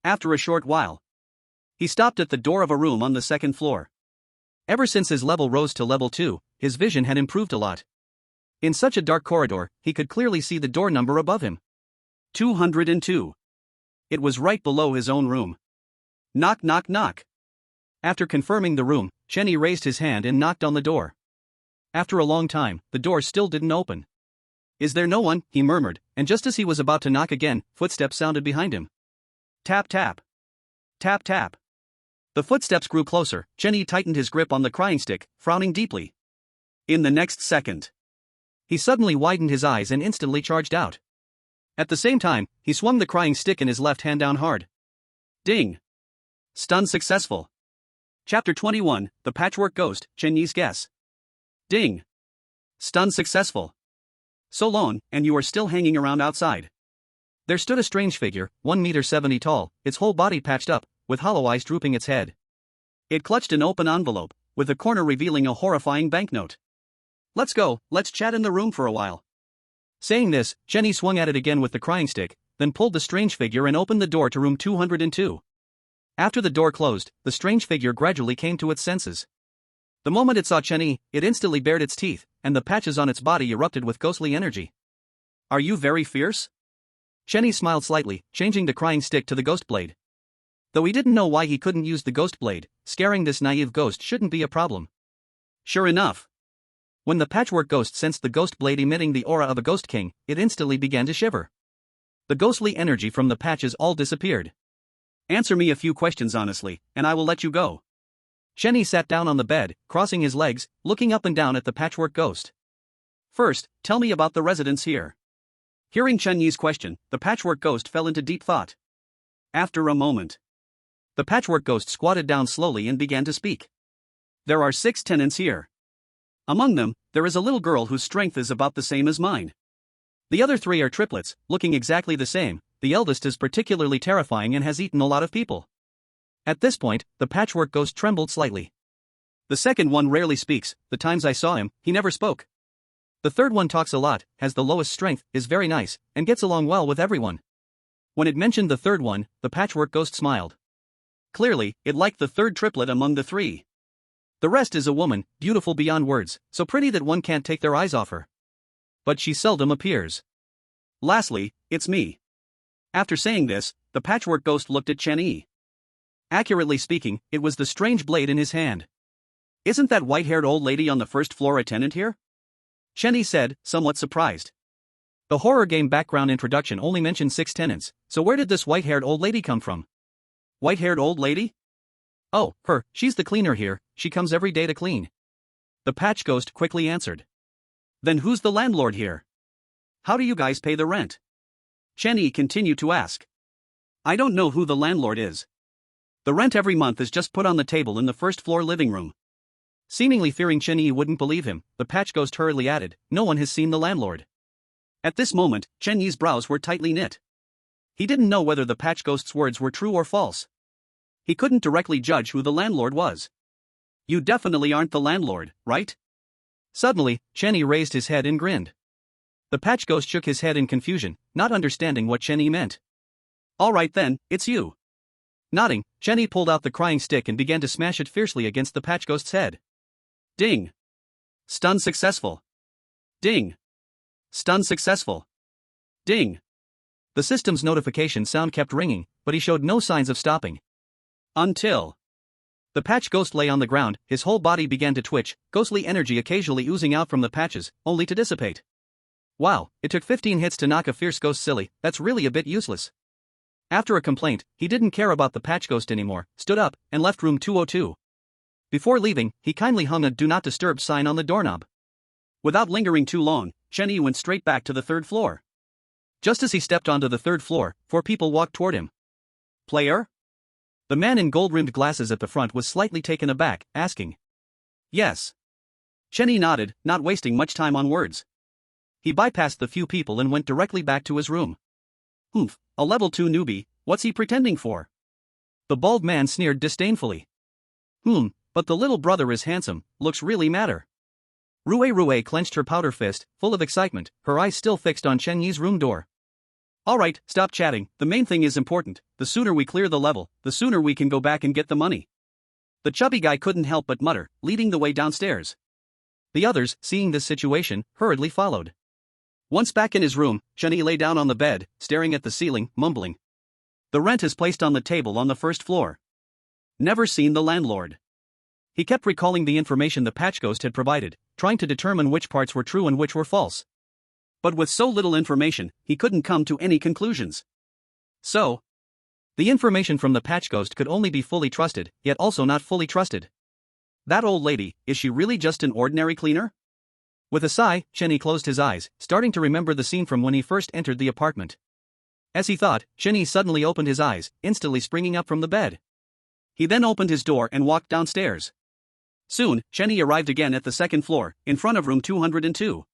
After a short while, he stopped at the door of a room on the second floor. Ever since his level rose to level 2, his vision had improved a lot. In such a dark corridor, he could clearly see the door number above him. 202. It was right below his own room. Knock, knock, knock. After confirming the room, Chenny raised his hand and knocked on the door. After a long time, the door still didn't open. "Is there no one?" he murmured, and just as he was about to knock again, footsteps sounded behind him. Tap tap. Tap tap. The footsteps grew closer. Chenny tightened his grip on the crying stick, frowning deeply. In the next second, he suddenly widened his eyes and instantly charged out. At the same time, he swung the crying stick in his left hand down hard. Ding! Stun successful. Chapter 21, The Patchwork Ghost, Chenyi's Guess. Ding! Stun successful. So long, and you are still hanging around outside. There stood a strange figure, 1 meter tall, its whole body patched up, with hollow eyes drooping its head. It clutched an open envelope, with the corner revealing a horrifying banknote. "Let's go, let's chat in the room for a while." Saying this, Chenny swung at it again with the crying stick, then pulled the strange figure and opened the door to room 202. After the door closed, the strange figure gradually came to its senses. The moment it saw Chenny, it instantly bared its teeth, and the patches on its body erupted with ghostly energy. "Are you very fierce?" Chenny smiled slightly, changing the crying stick to the ghost blade. Though he didn't know why he couldn't use the ghost blade, scaring this naive ghost shouldn't be a problem. Sure enough, when the patchwork ghost sensed the ghost blade emitting the aura of a ghost king, it instantly began to shiver. The ghostly energy from the patches all disappeared. "Answer me a few questions honestly, and I will let you go." Chenny sat down on the bed, crossing his legs, looking up and down at the patchwork ghost. "First, tell me about the residents here." Hearing Chenyi's question, the patchwork ghost fell into deep thought. After a moment, the patchwork ghost squatted down slowly and began to speak. "There are 6 tenants here. Among them, there is a little girl whose strength is about the same as mine. The other 3 are triplets, looking exactly the same. The eldest is particularly terrifying and has eaten a lot of people." At this point, the patchwork ghost trembled slightly. "The second one rarely speaks, the times I saw him, he never spoke. The third one talks a lot, has the lowest strength, is very nice, and gets along well with everyone." When it mentioned the third one, the patchwork ghost smiled. Clearly, it liked the third triplet among the 3. "The rest is a woman, beautiful beyond words, so pretty that one can't take their eyes off her. But she seldom appears. Lastly, it's me." After saying this, the patchwork ghost looked at Chenny. Accurately speaking, it was the strange blade in his hand. "Isn't that white-haired old lady on the first floor a tenant here?" Chenny said, somewhat surprised. The horror game background introduction only mentioned 6 tenants, so where did this white-haired old lady come from? White-haired old lady? "Oh, her, she's the cleaner here, she comes every day to clean." The patch ghost quickly answered. "Then who's the landlord here? How do you guys pay the rent?" Chenny continued to ask. "I don't know who the landlord is. The rent every month is just put on the table in the first floor living room." Seemingly fearing Chenny wouldn't believe him, the patch ghost hurriedly added, "No one has seen the landlord." At this moment, Chenyi's brows were tightly knit. He didn't know whether the patch ghost's words were true or false. He couldn't directly judge who the landlord was. "You definitely aren't the landlord, right?" Suddenly, Chenny raised his head and grinned. The patch ghost shook his head in confusion, not understanding what Chenny meant. "All right then, it's you." Nodding, Chenny pulled out the crying stick and began to smash it fiercely against the patch ghost's head. Ding! Stun successful. Ding! Stun successful. Ding! The system's notification sound kept ringing, but he showed no signs of stopping. Until the patch ghost lay on the ground, his whole body began to twitch, ghostly energy occasionally oozing out from the patches, only to dissipate. Wow, it took 15 hits to knock a fierce ghost silly, that's really a bit useless. After a complaint, he didn't care about the patch ghost anymore, stood up, and left room 202. Before leaving, he kindly hung a do not disturb sign on the doorknob. Without lingering too long, Chen Yi went straight back to the third floor. Just as he stepped onto the third floor, 4 people walked toward him. Player? The man in gold-rimmed glasses at the front was slightly taken aback, asking. Yes. Chen Yi nodded, not wasting much time on words. He bypassed the few people and went directly back to his room. Oomph, a level 2 newbie, what's he pretending for? The bald man sneered disdainfully. But the little brother is handsome, looks really matter. Rue clenched her powder fist, full of excitement, her eyes still fixed on Chen Yi's room door. Alright, stop chatting, the main thing is important, the sooner we clear the level, the sooner we can go back and get the money. The chubby guy couldn't help but mutter, leading the way downstairs. The others, seeing this situation, hurriedly followed. Once back in his room, Chen Yi lay down on the bed, staring at the ceiling, mumbling. The rent is placed on the table on the first floor. Never seen the landlord. He kept recalling the information the patch ghost had provided, trying to determine which parts were true and which were false. But with so little information, he couldn't come to any conclusions. So, the information from the patch ghost could only be fully trusted, yet also not fully trusted. That old lady, is she really just an ordinary cleaner? With a sigh, Chen Yi closed his eyes, starting to remember the scene from when he first entered the apartment. As he thought, Chen Yi suddenly opened his eyes, instantly springing up from the bed. He then opened his door and walked downstairs. Soon, Chen Yi arrived again at the second floor, in front of room 202.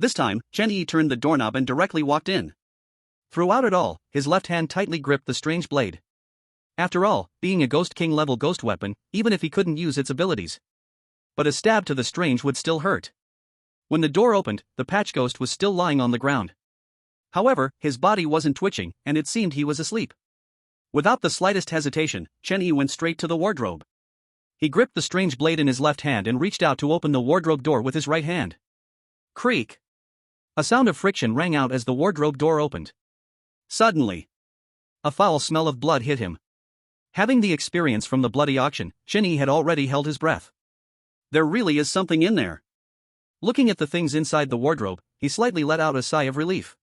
This time, Chen Yi turned the doorknob and directly walked in. Throughout it all, his left hand tightly gripped the strange blade. After all, being a Ghost King level ghost weapon, even if he couldn't use its abilities. But a stab to the strange would still hurt. When the door opened, the patch ghost was still lying on the ground. However, his body wasn't twitching, and it seemed he was asleep. Without the slightest hesitation, Chen Yi went straight to the wardrobe. He gripped the strange blade in his left hand and reached out to open the wardrobe door with his right hand. Creak! A sound of friction rang out as the wardrobe door opened. Suddenly, a foul smell of blood hit him. Having the experience from the bloody auction, Chen Yi had already held his breath. There really is something in there. Looking at the things inside the wardrobe, he slightly let out a sigh of relief.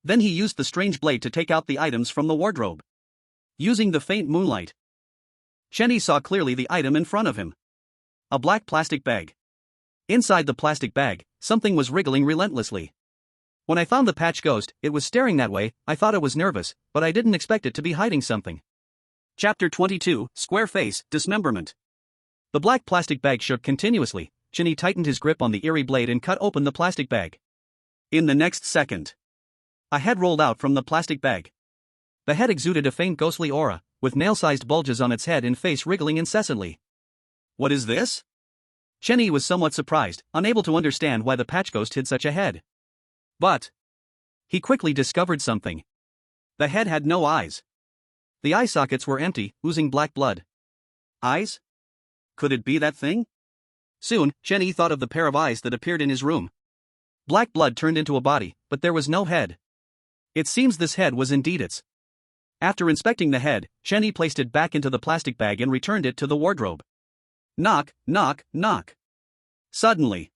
Then he used the strange blade to take out the items from the wardrobe. Using the faint moonlight, Chen Yi saw clearly the item in front of him. A black plastic bag. Inside the plastic bag, something was wriggling relentlessly. When I found the patch ghost, it was staring that way. I thought it was nervous, but I didn't expect it to be hiding something. Chapter 22, Square Face, Dismemberment. The black plastic bag shook continuously. Chen Yi tightened his grip on the eerie blade and cut open the plastic bag. In the next second, a head rolled out from the plastic bag. The head exuded a faint ghostly aura, with nail-sized bulges on its head and face wriggling incessantly. What is this? Chen Yi was somewhat surprised, unable to understand why the patch ghost hid such a head. But he quickly discovered something. The head had no eyes. The eye sockets were empty, oozing black blood. Eyes? Could it be that thing? Soon, Chen Yi thought of the pair of eyes that appeared in his room. Black blood turned into a body, but there was no head. It seems this head was indeed its. After inspecting the head, Chen Yi placed it back into the plastic bag and returned it to the wardrobe. Knock, knock, knock. Suddenly,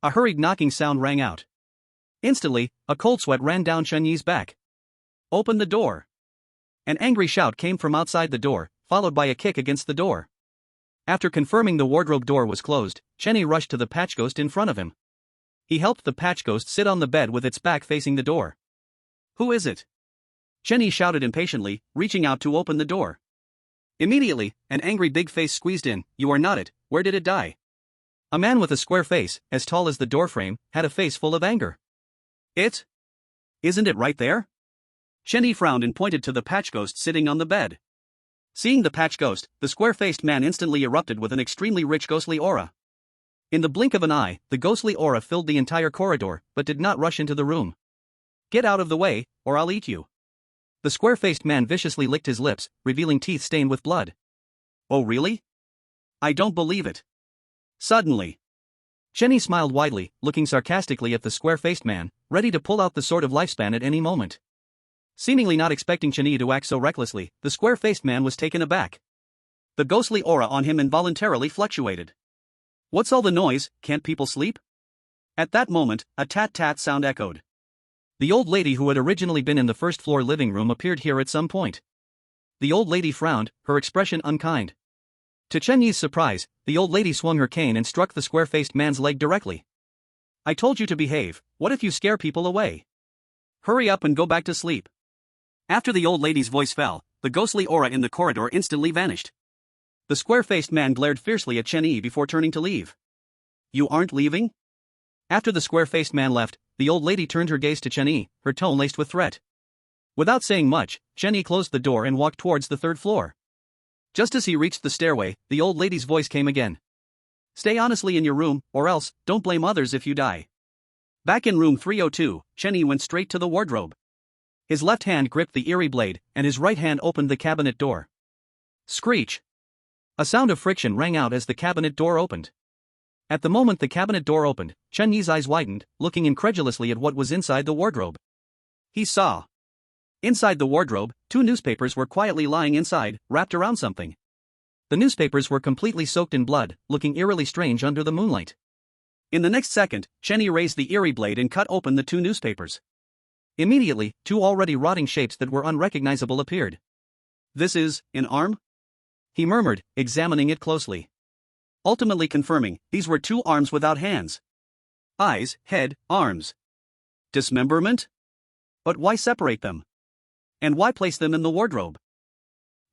a hurried knocking sound rang out. Instantly, a cold sweat ran down Chen Yi's back. Open the door. An angry shout came from outside the door, followed by a kick against the door. After confirming the wardrobe door was closed, Chen Yi rushed to the patch ghost in front of him. He helped the patch ghost sit on the bed with its back facing the door. Who is it? Chen Yi shouted impatiently, reaching out to open the door. Immediately, an angry big face squeezed in. You are not it, where did it die? A man with a square face, as tall as the doorframe, had a face full of anger. It? Isn't it right there? Chen Yi frowned and pointed to the patch ghost sitting on the bed. Seeing the patch ghost, the square-faced man instantly erupted with an extremely rich ghostly aura. In the blink of an eye, the ghostly aura filled the entire corridor, but did not rush into the room. Get out of the way, or I'll eat you. The square-faced man viciously licked his lips, revealing teeth stained with blood. Oh really? I don't believe it. Suddenly, Chen Yi smiled widely, looking sarcastically at the square-faced man, ready to pull out the sword of lifespan at any moment. Seemingly not expecting Chen Yi to act so recklessly, the square-faced man was taken aback. The ghostly aura on him involuntarily fluctuated. What's all the noise, can't people sleep? At that moment, a tat-tat sound echoed. The old lady who had originally been in the first-floor living room appeared here at some point. The old lady frowned, her expression unkind. To Chen Yi's surprise, the old lady swung her cane and struck the square-faced man's leg directly. "I told you to behave. What if you scare people away? Hurry up and go back to sleep." After the old lady's voice fell, the ghostly aura in the corridor instantly vanished. The square-faced man glared fiercely at Chen Yi before turning to leave. "You aren't leaving?" After the square-faced man left, the old lady turned her gaze to Chen Yi, her tone laced with threat. Without saying much, Chen Yi closed the door and walked towards the third floor. Just as he reached the stairway, the old lady's voice came again. "Stay honestly in your room, or else, don't blame others if you die." Back in room 302, Chen Yi went straight to the wardrobe. His left hand gripped the eerie blade, and his right hand opened the cabinet door. Screech! A sound of friction rang out as the cabinet door opened. At the moment the cabinet door opened, Chen Yi's eyes widened, looking incredulously at what was inside the wardrobe. He saw. Inside the wardrobe, 2 newspapers were quietly lying inside, wrapped around something. The newspapers were completely soaked in blood, looking eerily strange under the moonlight. In the next second, Chen Yi raised the eerie blade and cut open the 2 newspapers. Immediately, 2 already rotting shapes that were unrecognizable appeared. "This is an arm?" he murmured, examining it closely. Ultimately confirming, these were 2 arms without hands. Eyes, head, arms. Dismemberment? But why separate them? And why place them in the wardrobe?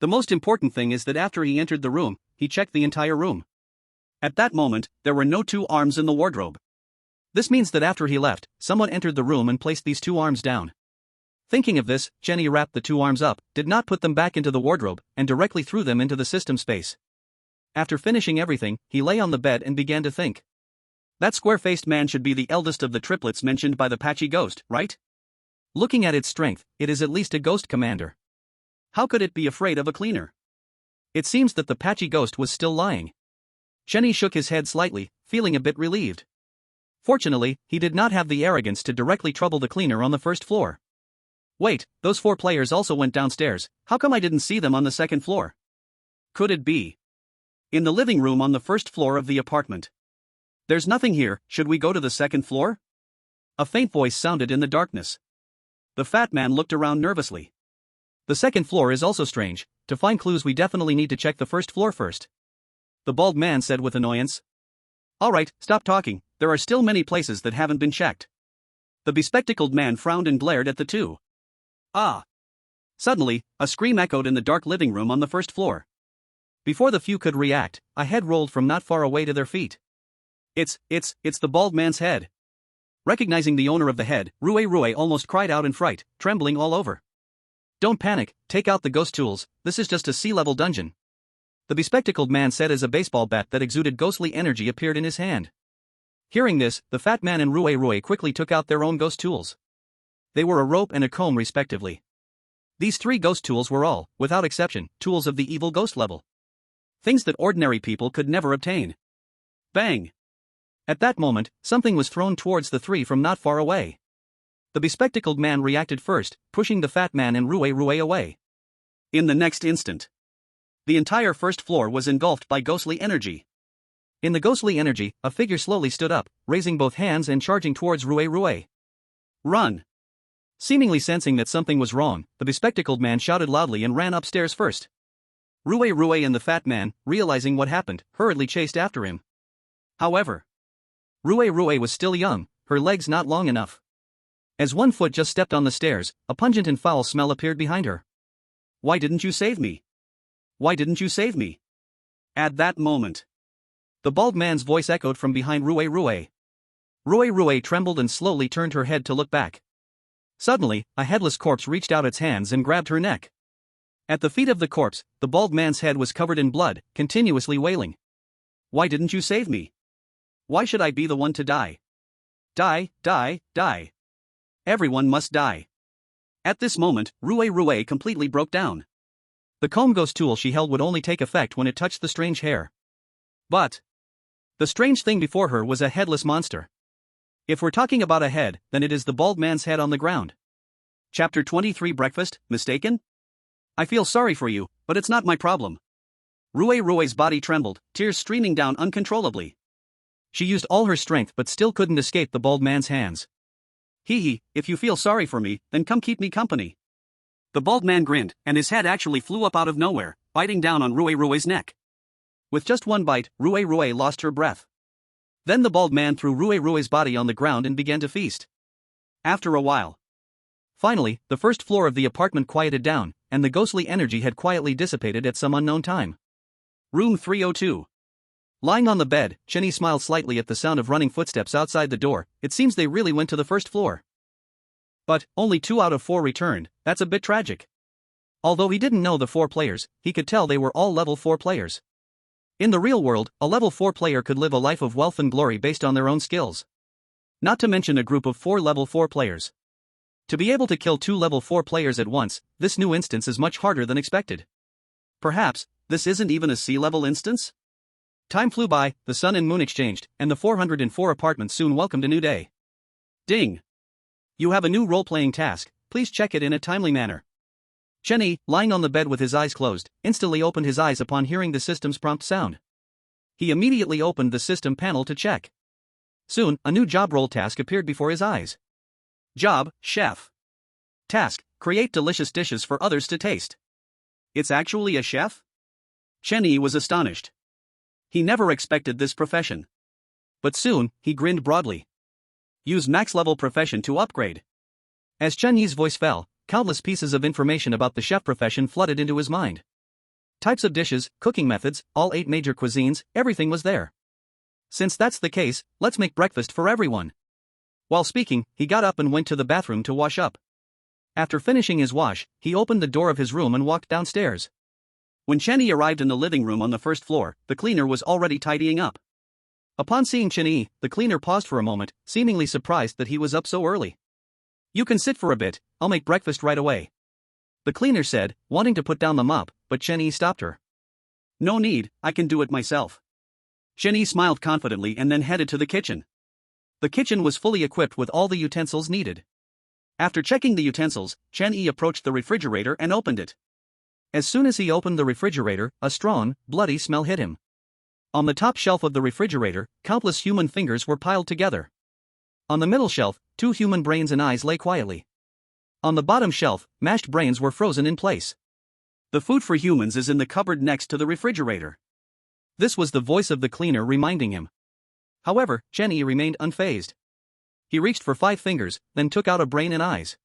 The most important thing is that after he entered the room, he checked the entire room. At that moment, there were no 2 arms in the wardrobe. This means that after he left, someone entered the room and placed these 2 arms down. Thinking of this, Chen Yi wrapped the 2 arms up, did not put them back into the wardrobe, and directly threw them into the system space. After finishing everything, he lay on the bed and began to think. That square-faced man should be the eldest of the triplets mentioned by the patchy ghost, right? Looking at its strength, it is at least a ghost commander. How could it be afraid of a cleaner? It seems that the patchy ghost was still lying. Chen Yi shook his head slightly, feeling a bit relieved. Fortunately, he did not have the arrogance to directly trouble the cleaner on the first floor. Wait, those 4 players also went downstairs. How come I didn't see them on the second floor? Could it be in the living room on the first floor of the apartment? There's nothing here, should we go to the second floor? A faint voice sounded in the darkness. The fat man looked around nervously. The second floor is also strange. To find clues we definitely need to check the first floor first. The bald man said with annoyance. Alright, stop talking, there are still many places that haven't been checked. The bespectacled man frowned and glared at the 2. Ah! Suddenly, a scream echoed in the dark living room on the first floor. Before the few could react, a head rolled from not far away to their feet. It's the bald man's head. Recognizing the owner of the head, Rue almost cried out in fright, trembling all over. Don't panic, take out the ghost tools, this is just a sea-level dungeon. The bespectacled man said as a baseball bat that exuded ghostly energy appeared in his hand. Hearing this, the fat man and Rue quickly took out their own ghost tools. They were a rope and a comb respectively. These 3 ghost tools were all, without exception, tools of the evil ghost level. Things that ordinary people could never obtain. Bang! At that moment, something was thrown towards the 3 from not far away. The bespectacled man reacted first, pushing the fat man and Rue away. In the next instant, the entire first floor was engulfed by ghostly energy. In the ghostly energy, a figure slowly stood up, raising both hands and charging towards Rue. Run! Seemingly sensing that something was wrong, the bespectacled man shouted loudly and ran upstairs first. Rue and the fat man, realizing what happened, hurriedly chased after him. However, Rue was still young, her legs not long enough. As one foot just stepped on the stairs, a pungent and foul smell appeared behind her. Why didn't you save me? Why didn't you save me? At that moment, the bald man's voice echoed from behind Rue. Rue trembled and slowly turned her head to look back. Suddenly, a headless corpse reached out its hands and grabbed her neck. At the feet of the corpse, the bald man's head was covered in blood, continuously wailing. Why didn't you save me? Why should I be the one to die? Die, die, die. Everyone must die. At this moment, Rue completely broke down. The comb ghost tool she held would only take effect when it touched the strange hair. But the strange thing before her was a headless monster. If we're talking about a head, then it is the bald man's head on the ground. Chapter 23 Breakfast, mistaken? I feel sorry for you, but it's not my problem. Rue's body trembled, tears streaming down uncontrollably. She used all her strength but still couldn't escape the bald man's hands. Hee hee, if you feel sorry for me, then come keep me company. The bald man grinned, and his head actually flew up out of nowhere, biting down on Rue Rue's neck. With just one bite, Rue lost her breath. Then the bald man threw Rue's body on the ground and began to feast. After a while. Finally, the first floor of the apartment quieted down, and the ghostly energy had quietly dissipated at some unknown time. Room 302. Lying on the bed, Chenny smiled slightly at the sound of running footsteps outside the door. It seems they really went to the first floor. But, only 2 out of 4 returned. That's a bit tragic. Although he didn't know the 4 players, he could tell they were all level 4 players. In the real world, a level 4 player could live a life of wealth and glory based on their own skills. Not to mention a group of 4 level 4 players. To be able to kill 2 level 4 players at once, this new instance is much harder than expected. Perhaps, this isn't even a C-level instance? Time flew by, the sun and moon exchanged, and the 404 apartment soon welcomed a new day. Ding! You have a new role-playing task, please check it in a timely manner. Chenny, lying on the bed with his eyes closed, instantly opened his eyes upon hearing the system's prompt sound. He immediately opened the system panel to check. Soon, a new job role task appeared before his eyes. Job, chef. Task, create delicious dishes for others to taste. It's actually a chef? Chenny was astonished. He never expected this profession. But soon, he grinned broadly. Use max-level profession to upgrade. As Chenny's voice fell, countless pieces of information about the chef profession flooded into his mind. Types of dishes, cooking methods, all 8 major cuisines, everything was there. Since that's the case, let's make breakfast for everyone. While speaking, he got up and went to the bathroom to wash up. After finishing his wash, he opened the door of his room and walked downstairs. When Chenny arrived in the living room on the first floor, the cleaner was already tidying up. Upon seeing Chenny, the cleaner paused for a moment, seemingly surprised that he was up so early. You can sit for a bit, I'll make breakfast right away. The cleaner said, wanting to put down the mop, but Chenny stopped her. No need, I can do it myself. Chenny smiled confidently and then headed to the kitchen. The kitchen was fully equipped with all the utensils needed. After checking the utensils, Chenny approached the refrigerator and opened it. As soon as he opened the refrigerator, a strong, bloody smell hit him. On the top shelf of the refrigerator, countless human fingers were piled together. On the middle shelf, 2 human brains and eyes lay quietly. On the bottom shelf, mashed brains were frozen in place. The food for humans is in the cupboard next to the refrigerator. This was the voice of the cleaner reminding him. However, Chenny remained unfazed. He reached for 5 fingers, then took out a brain and eyes.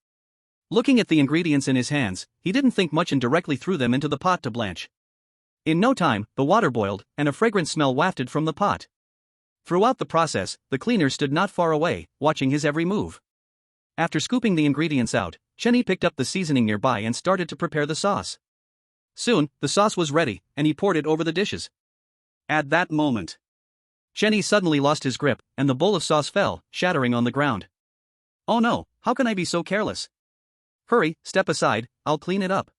Looking at the ingredients in his hands, he didn't think much and directly threw them into the pot to blanch. In no time, the water boiled, and a fragrant smell wafted from the pot. Throughout the process, the cleaner stood not far away, watching his every move. After scooping the ingredients out, Chenny picked up the seasoning nearby and started to prepare the sauce. Soon, the sauce was ready, and he poured it over the dishes. At that moment, Chenny suddenly lost his grip, and the bowl of sauce fell, shattering on the ground. Oh no, how can I be so careless? Hurry, step aside, I'll clean it up.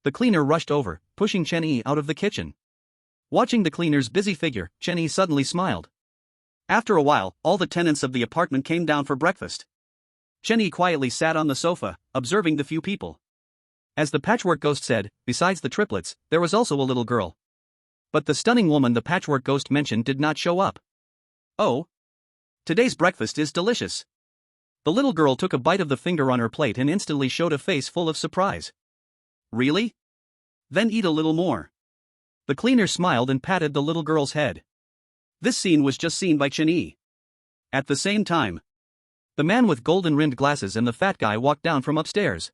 The cleaner rushed over, pushing Chenny out of the kitchen. Watching the cleaner's busy figure, Chenny suddenly smiled. After a while, all the tenants of the apartment came down for breakfast. Chenny quietly sat on the sofa, observing the few people. As the patchwork ghost said, besides the triplets, there was also a little girl. But the stunning woman the patchwork ghost mentioned did not show up. Oh. Today's breakfast is delicious. The little girl took a bite of the finger on her plate and instantly showed a face full of surprise. Really? Then eat a little more. The cleaner smiled and patted the little girl's head. This scene was just seen by Chenny. At the same time, the man with golden-rimmed glasses and the fat guy walked down from upstairs.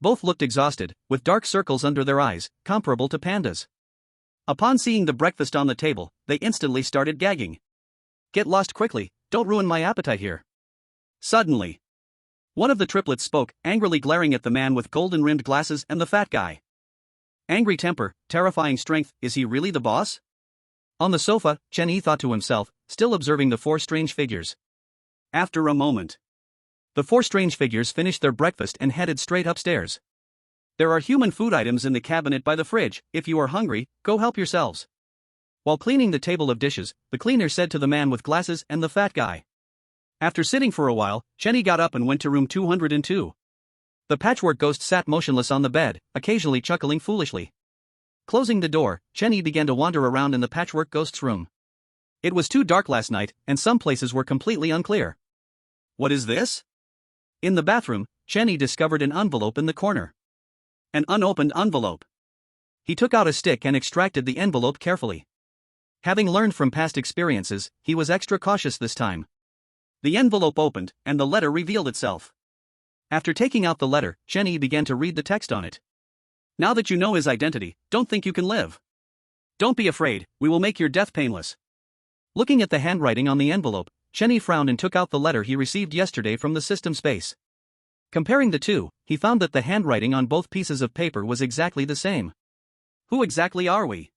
Both looked exhausted, with dark circles under their eyes, comparable to pandas. Upon seeing the breakfast on the table, they instantly started gagging. Get lost quickly, don't ruin my appetite here. Suddenly, one of the triplets spoke, angrily glaring at the man with golden-rimmed glasses and the fat guy. Angry temper, terrifying strength, is he really the boss? On the sofa, Chenny thought to himself, still observing the 4 strange figures. After a moment, the 4 strange figures finished their breakfast and headed straight upstairs. There are human food items in the cabinet by the fridge. If you are hungry, go help yourselves. While cleaning the table of dishes, the cleaner said to the man with glasses and the fat guy. After sitting for a while, Chenny got up and went to room 202. The patchwork ghost sat motionless on the bed, occasionally chuckling foolishly. Closing the door, Chenny began to wander around in the patchwork ghost's room. It was too dark last night, and some places were completely unclear. What is this? In the bathroom, Chenny discovered an envelope in the corner. An unopened envelope. He took out a stick and extracted the envelope carefully. Having learned from past experiences, he was extra cautious this time. The envelope opened, and the letter revealed itself. After taking out the letter, Chenny began to read the text on it. Now that you know his identity, don't think you can live. Don't be afraid, we will make your death painless. Looking at the handwriting on the envelope, Chenny frowned and took out the letter he received yesterday from the system space. Comparing the two, he found that the handwriting on both pieces of paper was exactly the same. Who exactly are we?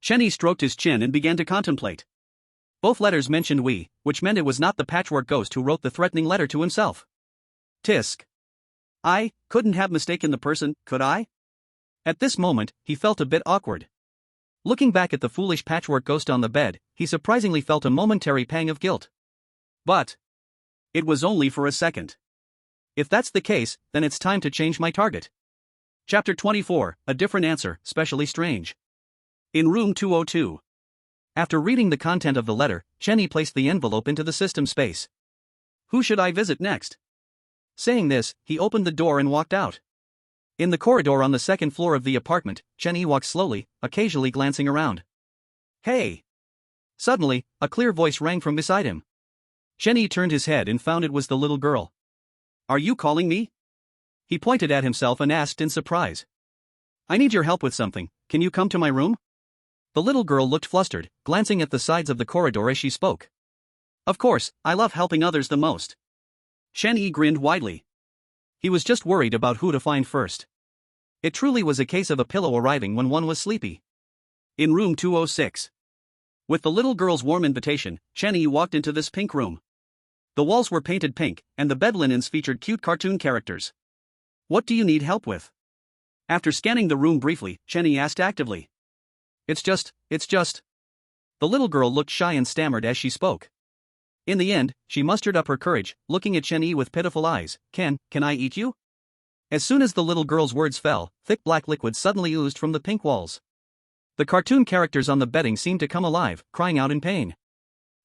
Chenny stroked his chin and began to contemplate. Both letters mentioned we, which meant it was not the patchwork ghost who wrote the threatening letter to himself. Tisk. I couldn't have mistaken the person, could I? At this moment, he felt a bit awkward. Looking back at the foolish patchwork ghost on the bed, he surprisingly felt a momentary pang of guilt. But it was only for a second. If that's the case, then it's time to change my target. Chapter 24, A Different Answer, Specially Strange. In room 202. After reading the content of the letter, Chenny placed the envelope into the system space. Who should I visit next? Saying this, he opened the door and walked out. In the corridor on the second floor of the apartment, Chenny walked slowly, occasionally glancing around. Hey! Suddenly, a clear voice rang from beside him. Chenny turned his head and found it was the little girl. Are you calling me? He pointed at himself and asked in surprise. I need your help with something, can you come to my room? The little girl looked flustered, glancing at the sides of the corridor as she spoke. Of course, I love helping others the most. Chenny grinned widely. He was just worried about who to find first. It truly was a case of a pillow arriving when one was sleepy. In room 206. With the little girl's warm invitation, Chenny walked into this pink room. The walls were painted pink, and the bed linens featured cute cartoon characters. What do you need help with? After scanning the room briefly, Chenny asked actively. It's just. The little girl looked shy and stammered as she spoke. In the end, she mustered up her courage, looking at Chenny with pitiful eyes. Can I eat you? As soon as the little girl's words fell, thick black liquid suddenly oozed from the pink walls. The cartoon characters on the bedding seemed to come alive, crying out in pain.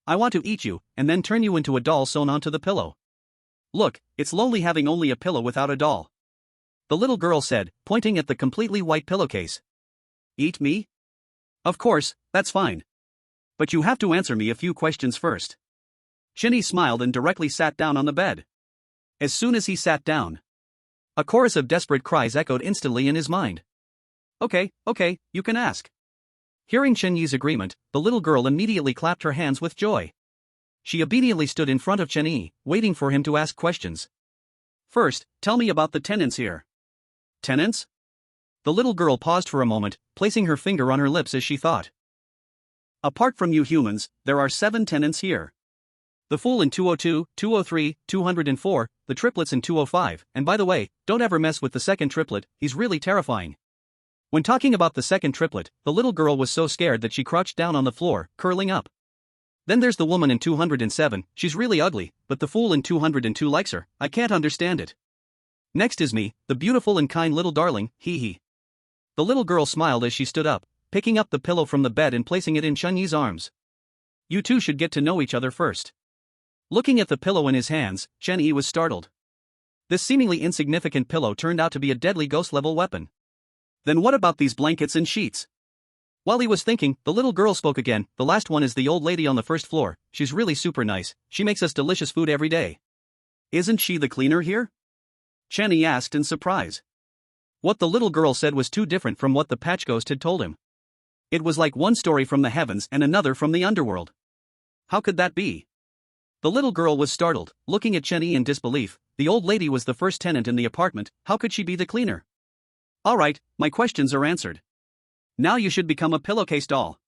I want to eat you, and then turn you into a doll sewn onto the pillow. Look, it's lonely having only a pillow without a doll. The little girl said, pointing at the completely white pillowcase. Eat me? Of course, that's fine. But you have to answer me a few questions first. Chenny smiled and directly sat down on the bed. As soon as he sat down, a chorus of desperate cries echoed instantly in his mind. Okay, you can ask. Hearing Chenyi's agreement, the little girl immediately clapped her hands with joy. She obediently stood in front of Chenyi, waiting for him to ask questions. First, tell me about the tenants here. Tenants? The little girl paused for a moment, placing her finger on her lips as she thought. Apart from you humans, there are 7 tenants here. The fool in 202, 203, 204, the triplets in 205, and by the way, don't ever mess with the second triplet, he's really terrifying. When talking about the second triplet, the little girl was so scared that she crouched down on the floor, curling up. Then there's the woman in 207, she's really ugly, but the fool in 202 likes her, I can't understand it. Next is me, the beautiful and kind little darling, hee hee. The little girl smiled as she stood up, picking up the pillow from the bed and placing it in Chenyi's arms. You two should get to know each other first. Looking at the pillow in his hands, Chenyi was startled. This seemingly insignificant pillow turned out to be a deadly ghost-level weapon. Then what about these blankets and sheets? While he was thinking, the little girl spoke again. The last one is the old lady on the first floor, she's really super nice, she makes us delicious food every day. Isn't she the cleaner here? Chenyi asked in surprise. What the little girl said was too different from what the patch ghost had told him. It was like one story from the heavens and another from the underworld. How could that be? The little girl was startled, looking at Chenyi in disbelief. The old lady was the first tenant in the apartment, how could she be the cleaner? Alright, my questions are answered. Now you should become a pillowcase doll.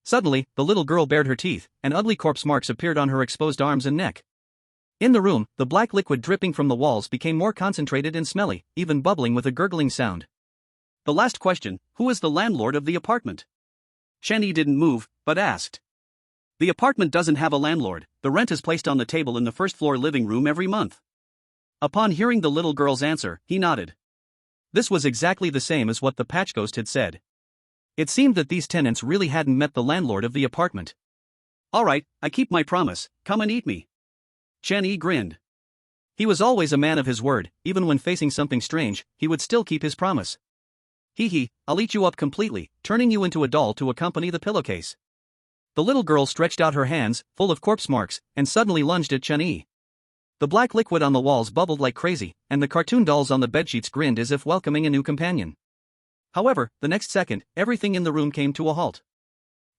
Suddenly, the little girl bared her teeth, and ugly corpse marks appeared on her exposed arms and neck. In the room, the black liquid dripping from the walls became more concentrated and smelly, even bubbling with a gurgling sound. The last question, who is the landlord of the apartment? Chenyi didn't move, but asked. The apartment doesn't have a landlord, the rent is placed on the table in the first floor living room every month. Upon hearing the little girl's answer, he nodded. This was exactly the same as what the patch ghost had said. It seemed that these tenants really hadn't met the landlord of the apartment. Alright, I keep my promise, come and eat me. Chenyi grinned. He was always a man of his word, even when facing something strange, he would still keep his promise. Hee, I'll eat you up completely, turning you into a doll to accompany the pillowcase. The little girl stretched out her hands, full of corpse marks, and suddenly lunged at Chun-Yi. The black liquid on the walls bubbled like crazy, and the cartoon dolls on the bedsheets grinned as if welcoming a new companion. However, the next second, everything in the room came to a halt.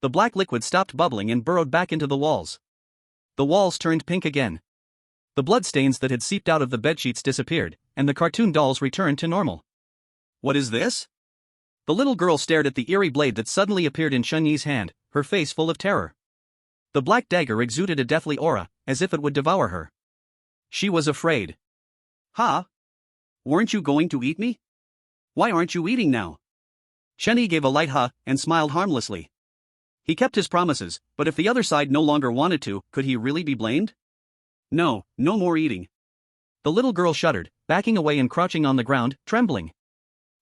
The black liquid stopped bubbling and burrowed back into the walls. The walls turned pink again. The bloodstains that had seeped out of the bedsheets disappeared, and the cartoon dolls returned to normal. What is this? The little girl stared at the eerie blade that suddenly appeared in Chun-Yi's hand, her face full of terror. The black dagger exuded a deathly aura, as if it would devour her. She was afraid. Ha! Weren't you going to eat me? Why aren't you eating now? Chun-Yi gave a light ha and smiled harmlessly. He kept his promises, but if the other side no longer wanted to, could he really be blamed? No more eating. The little girl shuddered, backing away and crouching on the ground, trembling.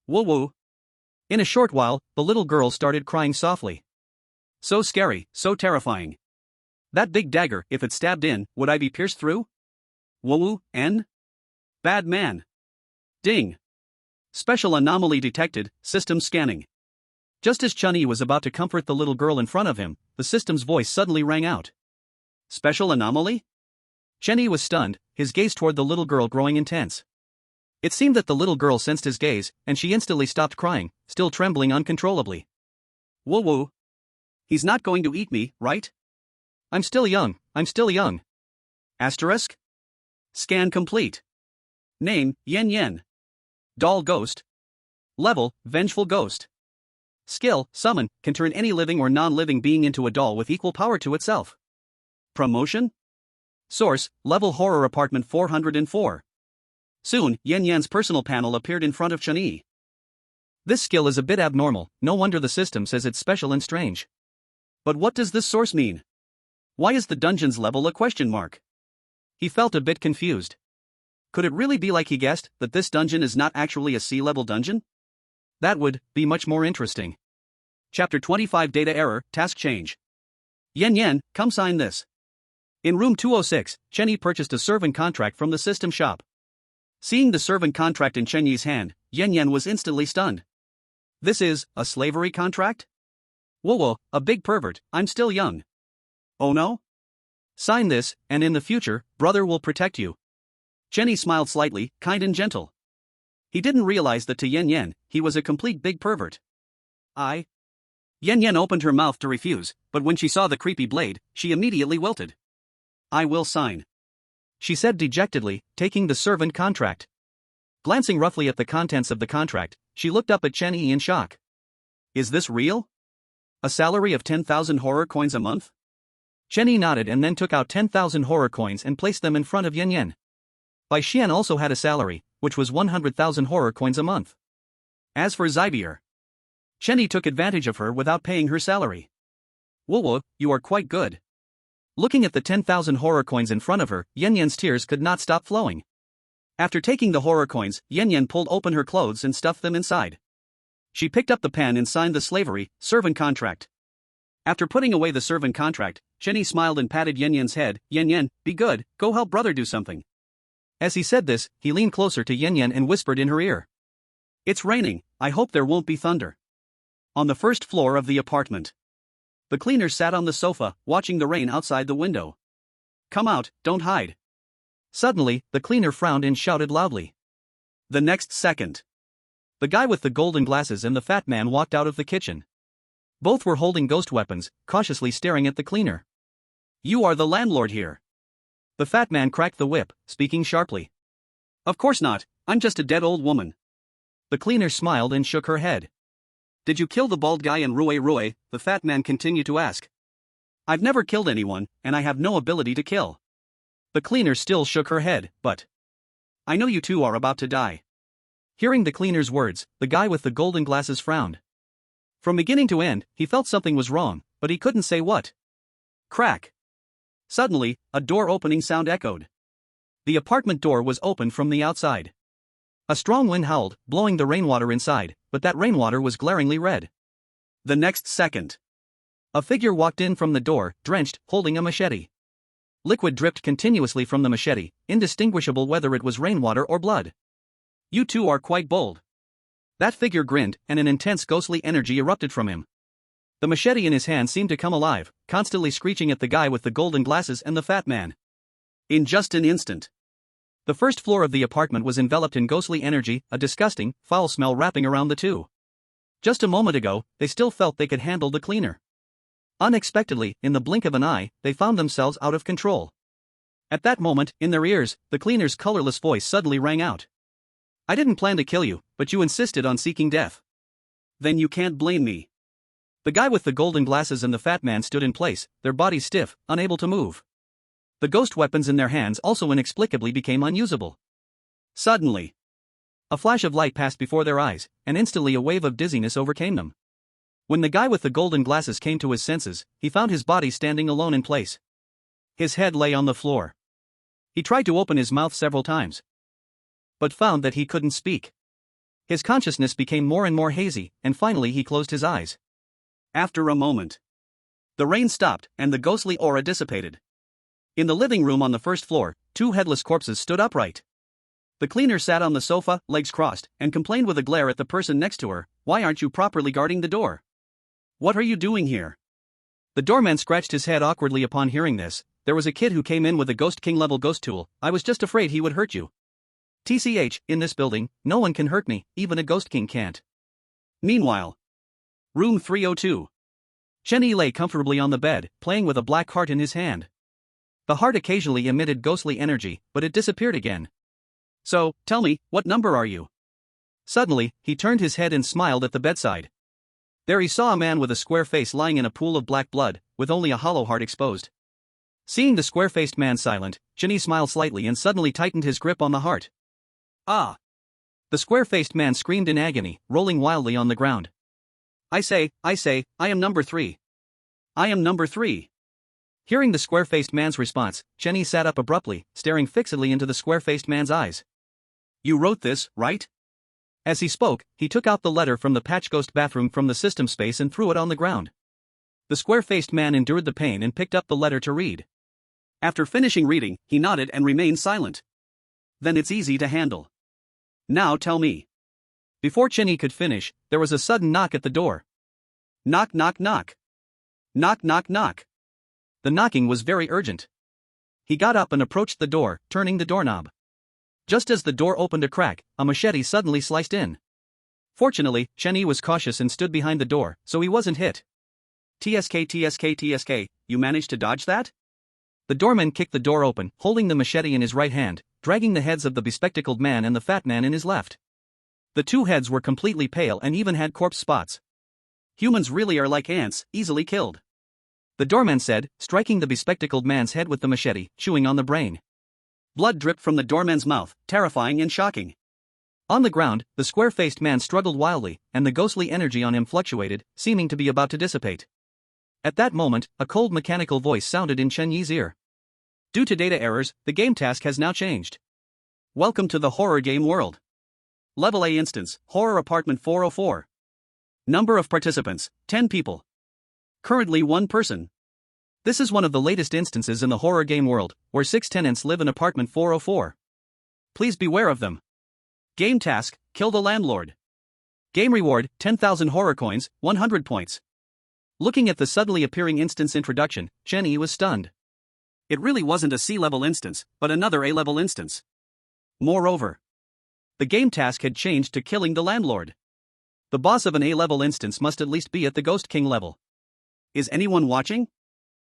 Woo. In a short while, the little girl started crying softly. So scary, so terrifying. That big dagger, if it stabbed in, would I be pierced through? Woo, N? Bad man. Ding. Special anomaly detected, system scanning. Just as Chun-Yi was about to comfort the little girl in front of him, the system's voice suddenly rang out. Special anomaly? Chun-Yi was stunned, his gaze toward the little girl growing intense. It seemed that the little girl sensed his gaze, and she instantly stopped crying, still trembling uncontrollably. Woo. He's not going to eat me, right? I'm still young. Asterisk? Scan complete. Name, Yen. Doll ghost. Level, vengeful ghost. Skill, summon, can turn any living or non-living being into a doll with equal power to itself. Promotion? Source, level horror apartment 404. Soon, Yen's personal panel appeared in front of Chun-Yi. This skill is a bit abnormal, no wonder the system says it's special and strange. But what does this source mean? Why is the dungeon's level a question mark? He felt a bit confused. Could it really be like he guessed, that this dungeon is not actually a sea-level dungeon? That would be much more interesting. Chapter 25 Data Error, Task Change. Yen, come sign this. In room 206, Chun-Yi purchased a servant contract from the system shop. Seeing the servant contract in Chun-Yi's hand, Yen was instantly stunned. This is a slavery contract? Whoa, a big pervert, I'm still young. Oh no? Sign this, and in the future, brother will protect you. Chun-Yi smiled slightly, kind and gentle. He didn't realize that to Yen, he was a complete big pervert. Yen opened her mouth to refuse, but when she saw the creepy blade, she immediately wilted. I will sign, she said dejectedly, taking the servant contract. Glancing roughly at the contents of the contract, she looked up at Chun-Yi in shock. Is this real? A salary of 10,000 horror coins a month? Chun-Yi nodded and then took out 10,000 horror coins and placed them in front of Yen. Bai Xian also had a salary, which was 100,000 horror coins a month. As for Zybier, Chun-Yi took advantage of her without paying her salary. Whoa, you are quite good. Looking at the 10,000 horror coins in front of her, Yen's tears could not stop flowing. After taking the horror coins, Yen pulled open her clothes and stuffed them inside. She picked up the pen and signed the slavery, servant contract. After putting away the servant contract, Chun-Yi smiled and patted Yen's head. Yen, be good, go help brother do something. As he said this, he leaned closer to Yen and whispered in her ear. It's raining, I hope there won't be thunder. On the first floor of the apartment, the cleaner sat on the sofa, watching the rain outside the window. Come out, don't hide. Suddenly, the cleaner frowned and shouted loudly. The next second, the guy with the golden glasses and the fat man walked out of the kitchen. Both were holding ghost weapons, cautiously staring at the cleaner. You are the landlord here. The fat man cracked the whip, speaking sharply. Of course not, I'm just a dead old woman. The cleaner smiled and shook her head. Did you kill the bald guy in Rue? The fat man continued to ask. I've never killed anyone, and I have no ability to kill. The cleaner still shook her head, but I know you two are about to die. Hearing the cleaner's words, the guy with the golden glasses frowned. From beginning to end, he felt something was wrong, but he couldn't say what. Crack. Suddenly, a door-opening sound echoed. The apartment door was opened from the outside. A strong wind howled, blowing the rainwater inside, but that rainwater was glaringly red. The next second, a figure walked in from the door, drenched, holding a machete. Liquid dripped continuously from the machete, indistinguishable whether it was rainwater or blood. "You two are quite bold." That figure grinned, and an intense ghostly energy erupted from him. The machete in his hand seemed to come alive, constantly screeching at the guy with the golden glasses and the fat man. In just an instant, the first floor of the apartment was enveloped in ghostly energy, a disgusting, foul smell wrapping around the two. Just a moment ago, they still felt they could handle the cleaner. Unexpectedly, in the blink of an eye, they found themselves out of control. At that moment, in their ears, the cleaner's colorless voice suddenly rang out. "I didn't plan to kill you, but you insisted on seeking death. Then you can't blame me." The guy with the golden glasses and the fat man stood in place, their bodies stiff, unable to move. The ghost weapons in their hands also inexplicably became unusable. Suddenly, a flash of light passed before their eyes, and instantly a wave of dizziness overcame them. When the guy with the golden glasses came to his senses, he found his body standing alone in place. His head lay on the floor. He tried to open his mouth several times, but found that he couldn't speak. His consciousness became more and more hazy, and finally he closed his eyes. After a moment, the rain stopped, and the ghostly aura dissipated. In the living room on the first floor, two headless corpses stood upright. The cleaner sat on the sofa, legs crossed, and complained with a glare at the person next to her, "Why aren't you properly guarding the door? What are you doing here?" The doorman scratched his head awkwardly upon hearing this. "There was a kid who came in with a Ghost King level ghost tool. I was just afraid he would hurt you. TCH, in this building, no one can hurt me, even a Ghost King can't." Meanwhile, room 302. Chenny lay comfortably on the bed, playing with a black heart in his hand. The heart occasionally emitted ghostly energy, but it disappeared again. "So, tell me, what number are you?" Suddenly, he turned his head and smiled at the bedside. There he saw a man with a square face lying in a pool of black blood, with only a hollow heart exposed. Seeing the square-faced man silent, Chenny smiled slightly and suddenly tightened his grip on the heart. "Ah!" The square-faced man screamed in agony, rolling wildly on the ground. I say, I am number 3. I am number 3. Hearing the square-faced man's response, Chenny sat up abruptly, staring fixedly into the square-faced man's eyes. "You wrote this, right?" As he spoke, he took out the letter from the patch ghost bathroom from the system space and threw it on the ground. The square-faced man endured the pain and picked up the letter to read. After finishing reading, he nodded and remained silent. "Then it's easy to handle. Now tell me." Before Chenny could finish, there was a sudden knock at the door. Knock, knock, knock. Knock, knock, knock. The knocking was very urgent. He got up and approached the door, turning the doorknob. Just as the door opened a crack, a machete suddenly sliced in. Fortunately, Chenny was cautious and stood behind the door, so he wasn't hit. TSK, you managed to dodge that?" The doorman kicked the door open, holding the machete in his right hand, dragging the heads of the bespectacled man and the fat man in his left. The two heads were completely pale and even had corpse spots. "Humans really are like ants, easily killed," the doorman said, striking the bespectacled man's head with the machete, chewing on the brain. Blood dripped from the doorman's mouth, terrifying and shocking. On the ground, the square-faced man struggled wildly, and the ghostly energy on him fluctuated, seeming to be about to dissipate. At that moment, a cold mechanical voice sounded in Chen Yi's ear. "Due to data errors, the game task has now changed. Welcome to the horror game world. Level A instance, Horror Apartment 404. Number of participants, 10 people. Currently 1 person. This is one of the latest instances in the horror game world, where 6 tenants live in apartment 404. Please beware of them. Game task, kill the landlord. Game reward, 10,000 horror coins, 100 points. Looking at the suddenly appearing instance introduction, Chen Yi was stunned. It really wasn't a C-level instance, but another A-level instance. Moreover, the game task had changed to killing the landlord. The boss of an A-level instance must at least be at the Ghost King level. Is anyone watching?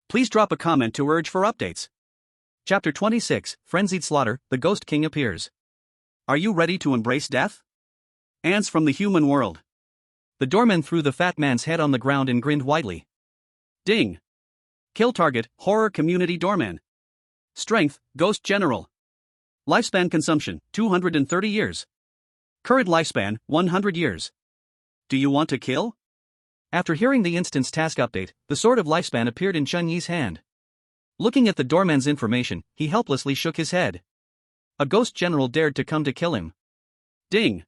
Please drop a comment to urge for updates. Chapter 26, Frenzied Slaughter, the Ghost King appears. Are you ready to embrace death? Ants from the human world. The doorman threw the fat man's head on the ground and grinned widely. Ding. Kill target, Horror Community Doorman. Strength, Ghost General. Lifespan consumption, 230 years. Current lifespan, 100 years. Do you want to kill? After hearing the instance task update, the sword of lifespan appeared in Chen Yi's hand. Looking at the doorman's information, he helplessly shook his head. A ghost general dared to come to kill him. Ding.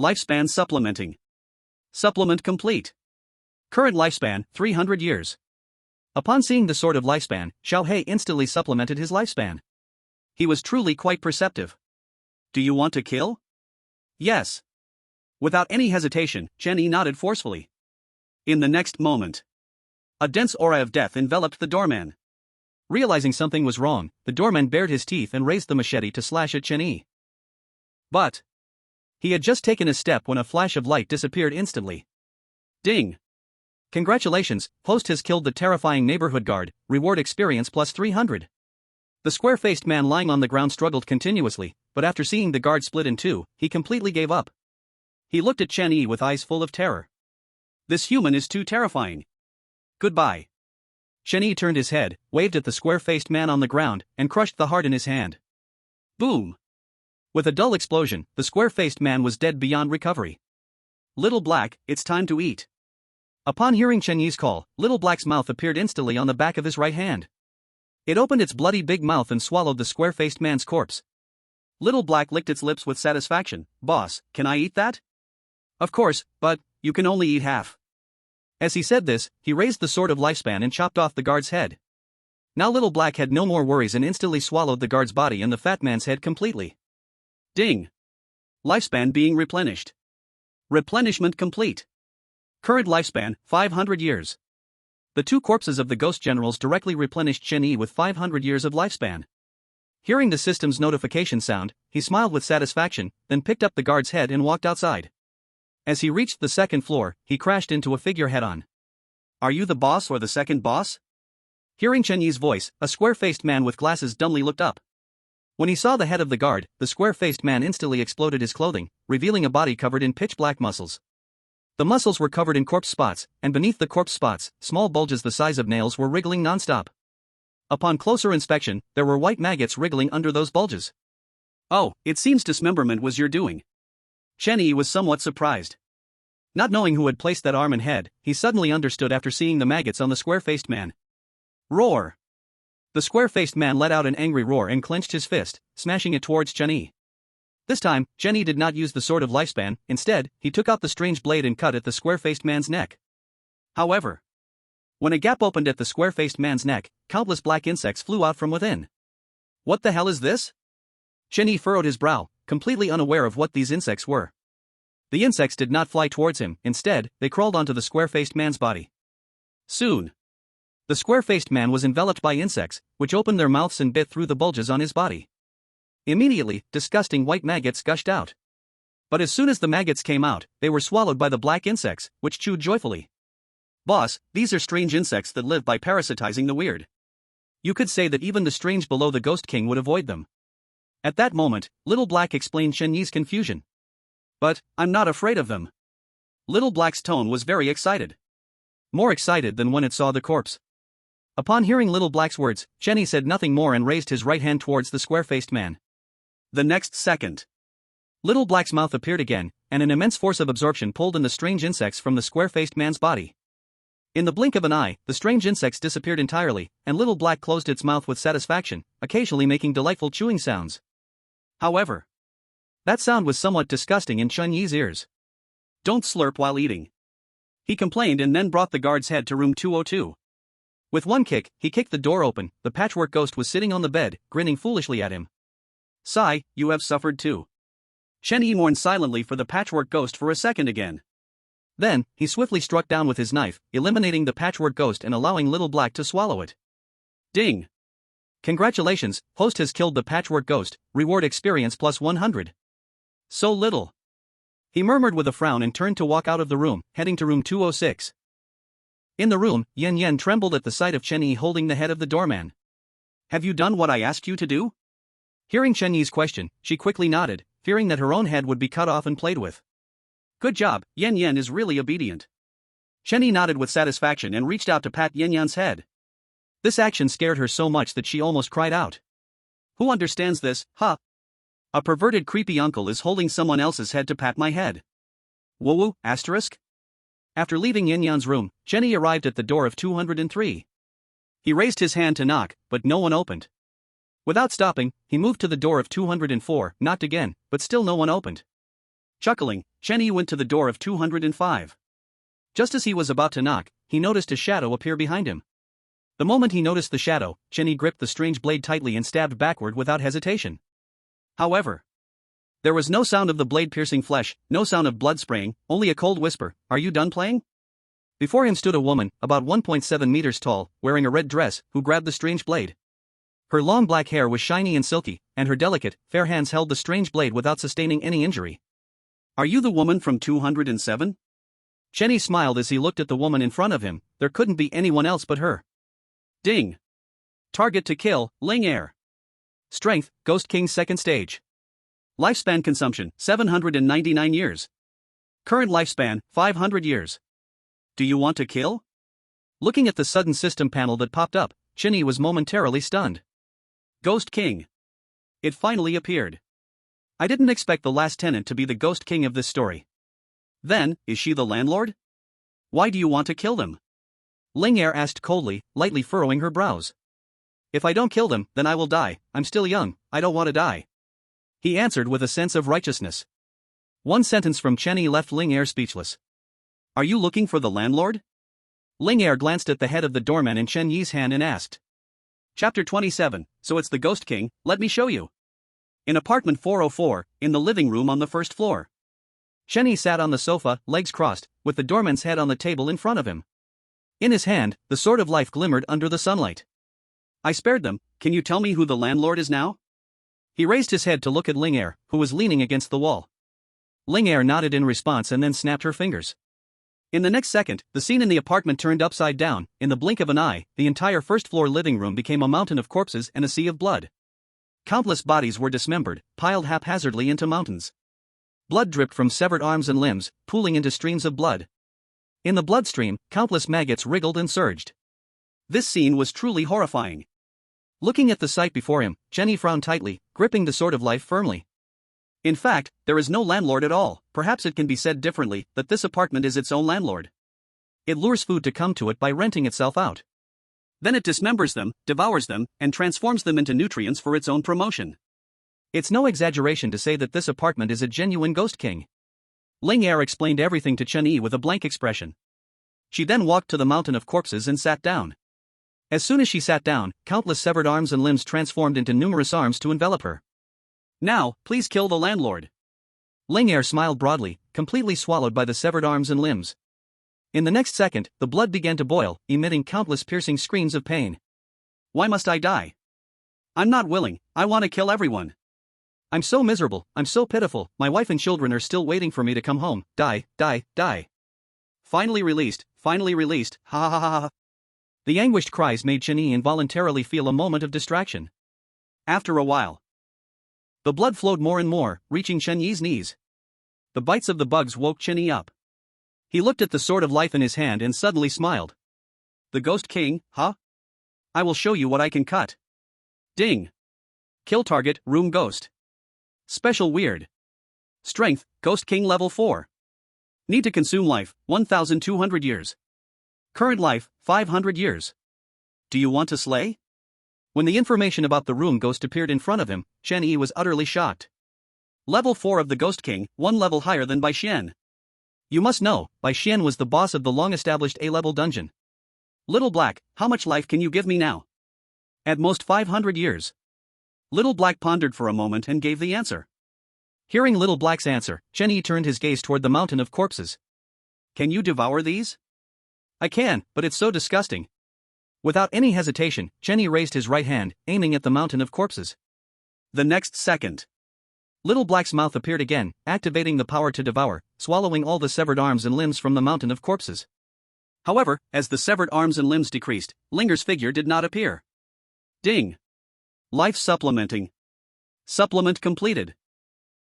Lifespan supplementing. Supplement complete. Current lifespan, 300 years. Upon seeing the sword of lifespan, Xiao He instantly supplemented his lifespan. He was truly quite perceptive. Do you want to kill? Yes. Without any hesitation, Chen Yi nodded forcefully. In the next moment, a dense aura of death enveloped the doorman. Realizing something was wrong, the doorman bared his teeth and raised the machete to slash at Chen Yi. But he had just taken a step when a flash of light disappeared instantly. Ding! Congratulations, host has killed the terrifying neighborhood guard, reward experience plus 300. The square-faced man lying on the ground struggled continuously, but after seeing the guard split in two, he completely gave up. He looked at Chen Yi with eyes full of terror. This human is too terrifying. Goodbye. Chen Yi turned his head, waved at the square-faced man on the ground, and crushed the heart in his hand. Boom! With a dull explosion, the square-faced man was dead beyond recovery. Little Black, it's time to eat. Upon hearing Chen Yi's call, Little Black's mouth appeared instantly on the back of his right hand. It opened its bloody big mouth and swallowed the square-faced man's corpse. Little Black licked its lips with satisfaction. Boss, can I eat that? Of course, but you can only eat half. As he said this, he raised the sword of lifespan and chopped off the guard's head. Now Little Black had no more worries and instantly swallowed the guard's body and the fat man's head completely. Ding! Lifespan being replenished. Replenishment complete. Current lifespan, 500 years. The two corpses of the ghost generals directly replenished Chen Yi with 500 years of lifespan. Hearing the system's notification sound, he smiled with satisfaction, then picked up the guard's head and walked outside. As he reached the second floor, he crashed into a figure head-on. Are you the boss or the second boss? Hearing Chen Yi's voice, a square-faced man with glasses dumbly looked up. When he saw the head of the guard, the square-faced man instantly exploded his clothing, revealing a body covered in pitch-black muscles. The muscles were covered in corpse spots, and beneath the corpse spots, small bulges the size of nails were wriggling non-stop. Upon closer inspection, there were white maggots wriggling under those bulges. Oh, it seems dismemberment was your doing. Chen Yi was somewhat surprised. Not knowing who had placed that arm and head, he suddenly understood after seeing the maggots on the square-faced man. Roar! The square-faced man let out an angry roar and clenched his fist, smashing it towards Chen Yi. This time, Chen Yi did not use the sword of lifespan, instead, he took out the strange blade and cut at the square-faced man's neck. However, when a gap opened at the square-faced man's neck, countless black insects flew out from within. What the hell is this? Chen Yi furrowed his brow, completely unaware of what these insects were. The insects did not fly towards him, instead, they crawled onto the square-faced man's body. Soon, the square-faced man was enveloped by insects, which opened their mouths and bit through the bulges on his body. Immediately, disgusting white maggots gushed out. But as soon as the maggots came out, they were swallowed by the black insects, which chewed joyfully. Boss, these are strange insects that live by parasitizing the weird. You could say that even the strange below the Ghost King would avoid them. At that moment, Little Black explained Chen Yi's confusion. But, I'm not afraid of them. Little Black's tone was very excited. More excited than when it saw the corpse. Upon hearing Little Black's words, Chen Yi said nothing more and raised his right hand towards the square-faced man. The next second, Little Black's mouth appeared again, and an immense force of absorption pulled in the strange insects from the square-faced man's body. In the blink of an eye, the strange insects disappeared entirely, and Little Black closed its mouth with satisfaction, occasionally making delightful chewing sounds. However, that sound was somewhat disgusting in Chen Yi's ears. Don't slurp while eating, he complained and then brought the guard's head to room 202. With one kick, he kicked the door open. The patchwork ghost was sitting on the bed, grinning foolishly at him. Sigh, you have suffered too. Chen Yi mourned silently for the patchwork ghost for a second again. Then, he swiftly struck down with his knife, eliminating the patchwork ghost and allowing Little Black to swallow it. Ding! Congratulations, host has killed the patchwork ghost, reward experience plus 100. So little. He murmured with a frown and turned to walk out of the room, heading to room 206. In the room, Yen Yen trembled at the sight of Chen Yi holding the head of the doorman. Have you done what I asked you to do? Hearing Chen Yi's question, she quickly nodded, fearing that her own head would be cut off and played with. Good job, Yen Yen is really obedient. Chen Yi nodded with satisfaction and reached out to pat Yen Yen's head. This action scared her so much that she almost cried out. Who understands this, huh? A perverted creepy uncle is holding someone else's head to pat my head. Woo-woo, asterisk? After leaving Yen Yan's room, Chen Yi arrived at the door of 203. He raised his hand to knock, but no one opened. Without stopping, he moved to the door of 204, knocked again, but still no one opened. Chuckling, Chen Yi went to the door of 205. Just as he was about to knock, he noticed a shadow appear behind him. The moment he noticed the shadow, Chenny gripped the strange blade tightly and stabbed backward without hesitation. However, there was no sound of the blade piercing flesh, no sound of blood spraying, only a cold whisper, "Are you done playing?" Before him stood a woman, about 1.7 meters tall, wearing a red dress, who grabbed the strange blade. Her long black hair was shiny and silky, and her delicate, fair hands held the strange blade without sustaining any injury. "Are you the woman from 207? Chenny smiled as he looked at the woman in front of him. There couldn't be anyone else but her. Ding. Target to kill, Ling Air. Strength, Ghost King 2nd stage. Lifespan consumption, 799 years. Current lifespan, 500 years. Do you want to kill? Looking at the sudden system panel that popped up, Chenny was momentarily stunned. Ghost King. It finally appeared. I didn't expect the last tenant to be the Ghost King of this story. Then, is she the landlord? Why do you want to kill them? Ling Air asked coldly, lightly furrowing her brows. If I don't kill them, then I will die. I'm still young, I don't want to die. He answered with a sense of righteousness. One sentence from Chenny left Ling Air speechless. Are you looking for the landlord? Ling Air glanced at the head of the doorman in Chen Yi's hand and asked. Chapter 27, so it's the Ghost King, let me show you. In apartment 404, in the living room on the first floor. Chen Yi sat on the sofa, legs crossed, with the doorman's head on the table in front of him. In his hand, the sword of life glimmered under the sunlight. I spared them, can you tell me who the landlord is now? He raised his head to look at Ling Air, who was leaning against the wall. Ling Air nodded in response and then snapped her fingers. In the next second, the scene in the apartment turned upside down. In the blink of an eye, the entire first-floor living room became a mountain of corpses and a sea of blood. Countless bodies were dismembered, piled haphazardly into mountains. Blood dripped from severed arms and limbs, pooling into streams of blood. In the bloodstream, countless maggots wriggled and surged. This scene was truly horrifying. Looking at the sight before him, Chenny frowned tightly, gripping the sword of life firmly. In fact, there is no landlord at all. Perhaps it can be said differently, that this apartment is its own landlord. It lures food to come to it by renting itself out. Then it dismembers them, devours them, and transforms them into nutrients for its own promotion. It's no exaggeration to say that this apartment is a genuine Ghost King. Ling Air explained everything to Chen Yi with a blank expression. She then walked to the mountain of corpses and sat down. As soon as she sat down, countless severed arms and limbs transformed into numerous arms to envelop her. Now, please kill the landlord. Ling Air smiled broadly, completely swallowed by the severed arms and limbs. In the next second, the blood began to boil, emitting countless piercing screams of pain. Why must I die? I'm not willing, I want to kill everyone. I'm so miserable, I'm so pitiful, my wife and children are still waiting for me to come home, die, die, die. Finally released, ha ha ha ha ha. The anguished cries made Chen Yi involuntarily feel a moment of distraction. After a while, the blood flowed more and more, reaching Chen Yi's knees. The bites of the bugs woke Chen Yi up. He looked at the sword of life in his hand and suddenly smiled. The Ghost King, huh? I will show you what I can cut. Ding. Kill target, room ghost. Special weird. Strength, Ghost King level 4. Need to consume life, 1,200 years. Current life, 500 years. Do you want to slay? When the information about the room ghost appeared in front of him, Chen Yi was utterly shocked. Level 4 of the Ghost King, one level higher than Bai Xian. You must know, Bai Xian was the boss of the long-established A-level dungeon. Little Black, how much life can you give me now? At most 500 years. Little Black pondered for a moment and gave the answer. Hearing Little Black's answer, Chen Yi turned his gaze toward the mountain of corpses. Can you devour these? I can, but it's so disgusting. Without any hesitation, Chen Yi raised his right hand, aiming at the mountain of corpses. The next second, Little Black's mouth appeared again, activating the power to devour, swallowing all the severed arms and limbs from the mountain of corpses. However, as the severed arms and limbs decreased, Linger's figure did not appear. Ding. Life supplementing. Supplement completed.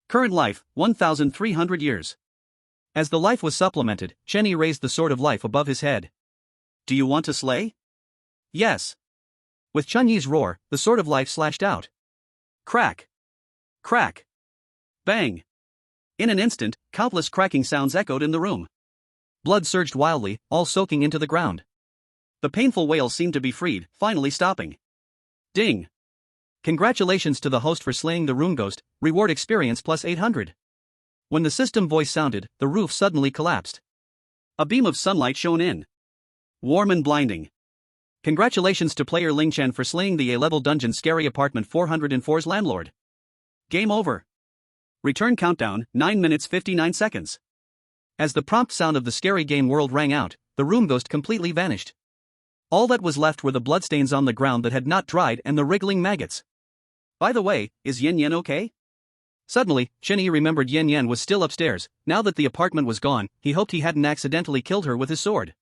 Current life, 1,300 years. As the life was supplemented, Chen Yi raised the sword of life above his head. Do you want to slay? Yes. With Chen Yi's roar, the sword of life slashed out. Crack. Crack. Bang. In an instant, countless cracking sounds echoed in the room. Blood surged wildly, all soaking into the ground. The painful wail seemed to be freed, finally stopping. Ding. Congratulations to the host for slaying the room ghost, reward experience plus 800. When the system voice sounded, the roof suddenly collapsed. A beam of sunlight shone in. Warm and blinding. Congratulations to player Ling Chen for slaying the A-level dungeon scary apartment 404's landlord. Game over. Return countdown, 9 minutes 59 seconds. As the prompt sound of the scary game world rang out, the room ghost completely vanished. All that was left were the bloodstains on the ground that had not dried and the wriggling maggots. By the way, is Yen Yen okay? Suddenly, Chen Yi remembered Yen Yen was still upstairs. Now that the apartment was gone, he hoped he hadn't accidentally killed her with his sword.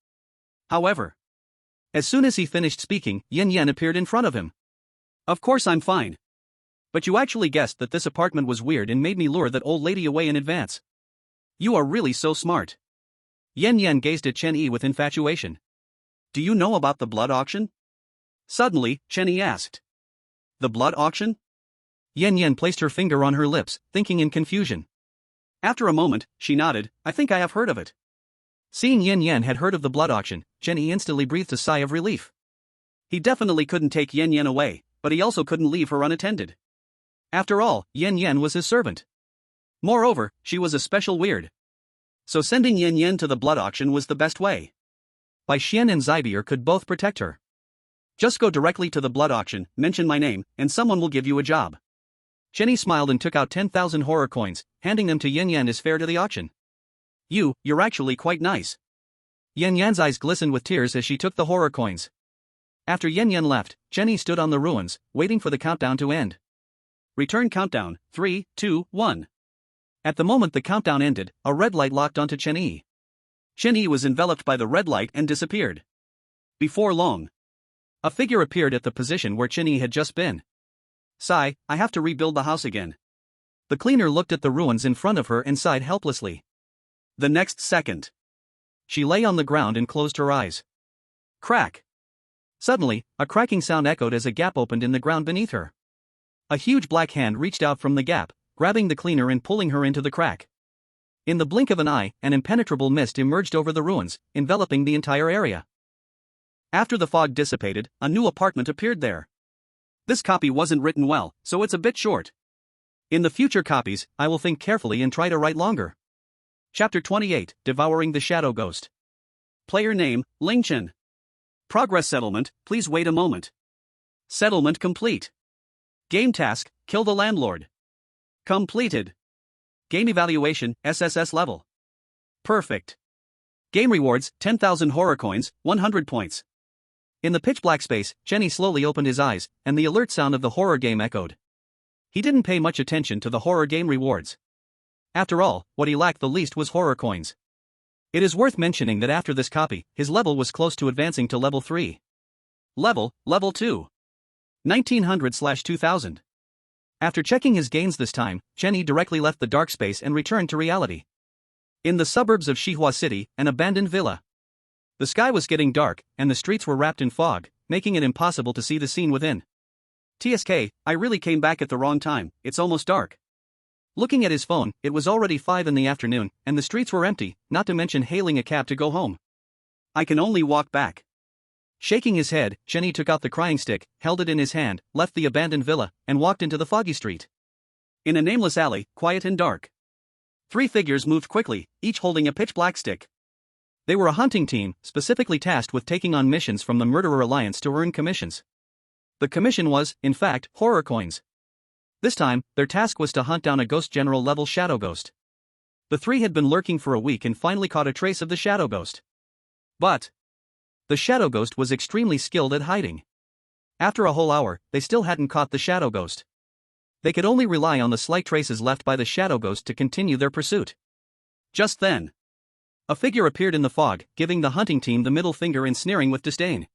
However, as soon as he finished speaking, Yen Yen appeared in front of him. Of course I'm fine. But you actually guessed that this apartment was weird and made me lure that old lady away in advance. You are really so smart. Yen Yen gazed at Chen Yi with infatuation. Do you know about the blood auction? Suddenly, Chen Yi asked. The blood auction? Yen Yen placed her finger on her lips, thinking in confusion. After a moment, she nodded. I think I have heard of it. Seeing Yen Yen had heard of the blood auction, Chen Yi instantly breathed a sigh of relief. He definitely couldn't take Yen Yen away, but he also couldn't leave her unattended. After all, Yen Yen was his servant. Moreover, she was a special weird. So sending Yen Yen to the blood auction was the best way. Bai Xian and Zybier could both protect her. Just go directly to the blood auction, mention my name, and someone will give you a job. Chen Yi smiled and took out 10,000 horror coins, handing them to Yen Yen as fare to the auction. You're actually quite nice. Yen Yan's eyes glistened with tears as she took the horror coins. After Yen Yen left, Chen Yi stood on the ruins, waiting for the countdown to end. Return countdown, 3, 2, 1. At the moment the countdown ended, a red light locked onto Chen Yi. Chen Yi was enveloped by the red light and disappeared. Before long, a figure appeared at the position where Chen Yi had just been. Sigh, I have to rebuild the house again. The cleaner looked at the ruins in front of her and sighed helplessly. The next second, she lay on the ground and closed her eyes. Crack! Suddenly, a cracking sound echoed as a gap opened in the ground beneath her. A huge black hand reached out from the gap, grabbing the cleaner and pulling her into the crack. In the blink of an eye, an impenetrable mist emerged over the ruins, enveloping the entire area. After the fog dissipated, a new apartment appeared there. This copy wasn't written well, so it's a bit short. In the future copies, I will think carefully and try to write longer. Chapter 28, Devouring the Shadow Ghost. Player name, Ling Chen. Progress settlement, please wait a moment. Settlement complete. Game task, kill the landlord. Completed. Game evaluation, SSS level. Perfect. Game rewards, 10,000 horror coins, 100 points. In the pitch-black space, Chen Yi slowly opened his eyes, and the alert sound of the horror game echoed. He didn't pay much attention to the horror game rewards. After all, what he lacked the least was horror coins. It is worth mentioning that after this copy, his level was close to advancing to level 3. Level 2. 1900/2000. After checking his gains this time, Chen Yi directly left the dark space and returned to reality. In the suburbs of Xihua City, an abandoned villa. The sky was getting dark, and the streets were wrapped in fog, making it impossible to see the scene within. TSK, I really came back at the wrong time, it's almost dark. Looking at his phone, it was already 5 in the afternoon, and the streets were empty, not to mention hailing a cab to go home. I can only walk back. Shaking his head, Chen Yi took out the crying stick, held it in his hand, left the abandoned villa, and walked into the foggy street. In a nameless alley, quiet and dark. 3 figures moved quickly, each holding a pitch-black stick. They were a hunting team, specifically tasked with taking on missions from the Murderer Alliance to earn commissions. The commission was, in fact, horror coins. This time, their task was to hunt down a Ghost General-level Shadow Ghost. The 3 had been lurking for a week and finally caught a trace of the Shadow Ghost. But the Shadow Ghost was extremely skilled at hiding. After a whole hour, they still hadn't caught the Shadow Ghost. They could only rely on the slight traces left by the Shadow Ghost to continue their pursuit. Just then, a figure appeared in the fog, giving the hunting team the middle finger and sneering with disdain.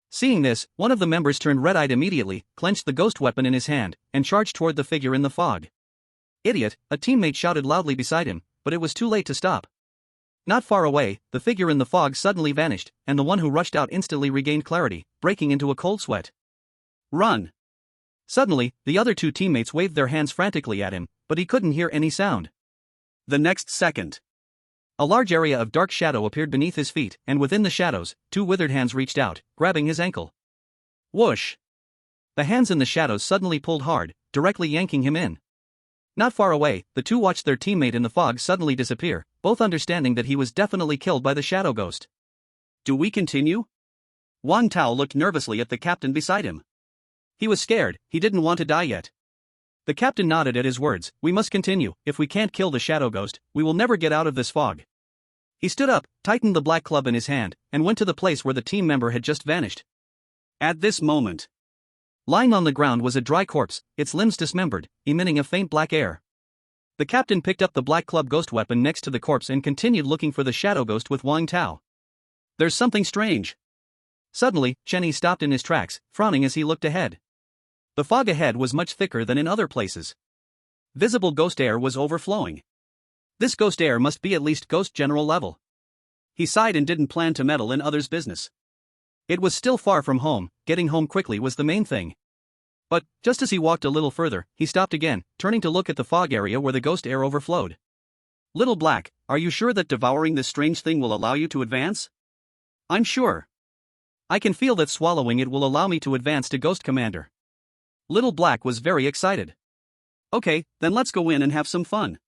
Seeing this, one of the members turned red-eyed immediately, clenched the ghost weapon in his hand, and charged toward the figure in the fog. Idiot, a teammate shouted loudly beside him, but it was too late to stop. Not far away, the figure in the fog suddenly vanished, and the one who rushed out instantly regained clarity, breaking into a cold sweat. Run! Suddenly, the other 2 teammates waved their hands frantically at him, but he couldn't hear any sound. The next second, a large area of dark shadow appeared beneath his feet, and within the shadows, 2 withered hands reached out, grabbing his ankle. Whoosh! The hands in the shadows suddenly pulled hard, directly yanking him in. Not far away, the 2 watched their teammate in the fog suddenly disappear, both understanding that he was definitely killed by the Shadow Ghost. Do we continue? Wang Tao looked nervously at the captain beside him. He was scared, he didn't want to die yet. The captain nodded at his words. We must continue. If we can't kill the shadow ghost, we will never get out of this fog. He stood up, tightened the black club in his hand, and went to the place where the team member had just vanished. At this moment, lying on the ground was a dry corpse, its limbs dismembered, emitting a faint black air. The captain picked up the black club ghost weapon next to the corpse and continued looking for the shadow ghost with Wang Tao. There's something strange. Suddenly, Chen Yi stopped in his tracks, frowning as he looked ahead. The fog ahead was much thicker than in other places. Visible ghost air was overflowing. This ghost air must be at least ghost general level. He sighed and didn't plan to meddle in others' business. It was still far from home, getting home quickly was the main thing. But, just as he walked a little further, he stopped again, turning to look at the fog area where the ghost air overflowed. Little Black, are you sure that devouring this strange thing will allow you to advance? I'm sure. I can feel that swallowing it will allow me to advance to Ghost Commander. Little Black was very excited. Okay, then let's go in and have some fun.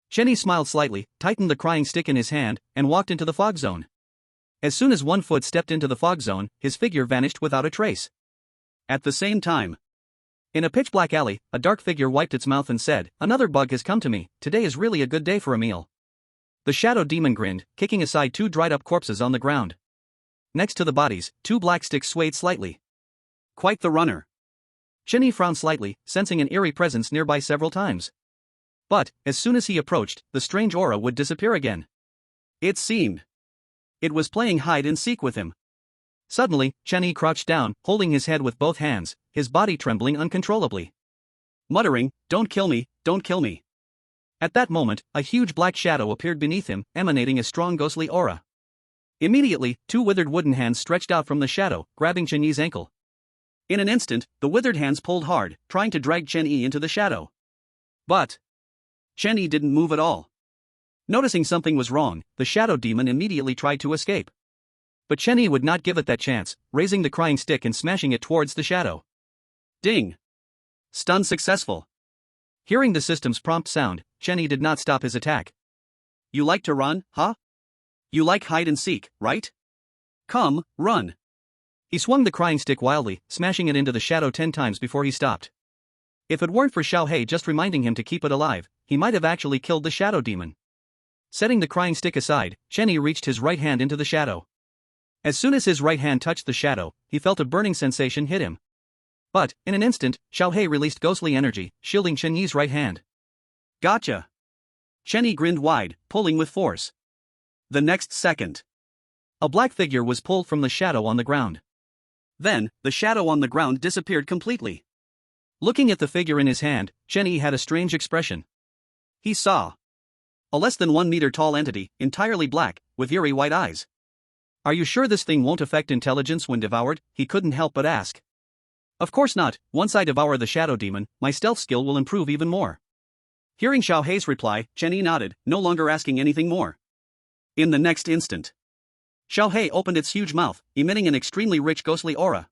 Chen Yi smiled slightly, tightened the crying stick in his hand, and walked into the fog zone. As soon as one foot stepped into the fog zone, his figure vanished without a trace. At the same time, in a pitch-black alley, a dark figure wiped its mouth and said, "Another bug has come to me. Today is really a good day for a meal." The shadow demon grinned, kicking aside two dried-up corpses on the ground. Next to the bodies, two black sticks swayed slightly. Quite the runner. Chen Yi frowned slightly, sensing an eerie presence nearby several times. But, as soon as he approached, the strange aura would disappear again. It seemed it was playing hide-and-seek with him. Suddenly, Chen Yi crouched down, holding his head with both hands, his body trembling uncontrollably. Muttering, "Don't kill me, don't kill me." At that moment, a huge black shadow appeared beneath him, emanating a strong ghostly aura. Immediately, two withered wooden hands stretched out from the shadow, grabbing Chen Yi's ankle. In an instant, the withered hands pulled hard, trying to drag Chen Yi into the shadow. But Chen Yi didn't move at all. Noticing something was wrong, the shadow demon immediately tried to escape. But Chen Yi would not give it that chance, raising the crying stick and smashing it towards the shadow. Ding! Stun successful. Hearing the system's prompt sound, Chen Yi did not stop his attack. You like to run, huh? You like hide and seek, right? Come, run. He swung the crying stick wildly, smashing it into the shadow 10 times before he stopped. If it weren't for Xiao Hei just reminding him to keep it alive, he might have actually killed the shadow demon. Setting the crying stick aside, Chen Yi reached his right hand into the shadow. As soon as his right hand touched the shadow, he felt a burning sensation hit him. But, in an instant, Xiao Hei released ghostly energy, shielding Chen Yi's right hand. Gotcha! Chen Yi grinned wide, pulling with force. The next second, a black figure was pulled from the shadow on the ground. Then, the shadow on the ground disappeared completely. Looking at the figure in his hand, Chen Yi had a strange expression. He saw a less than 1 meter tall entity, entirely black, with eerie white eyes. Are you sure this thing won't affect intelligence when devoured? He couldn't help but ask. Of course not, once I devour the shadow demon, my stealth skill will improve even more. Hearing Xiao Hei's reply, Chen Yi nodded, no longer asking anything more. In the next instant, Xiao Hei opened its huge mouth, emitting an extremely rich ghostly aura.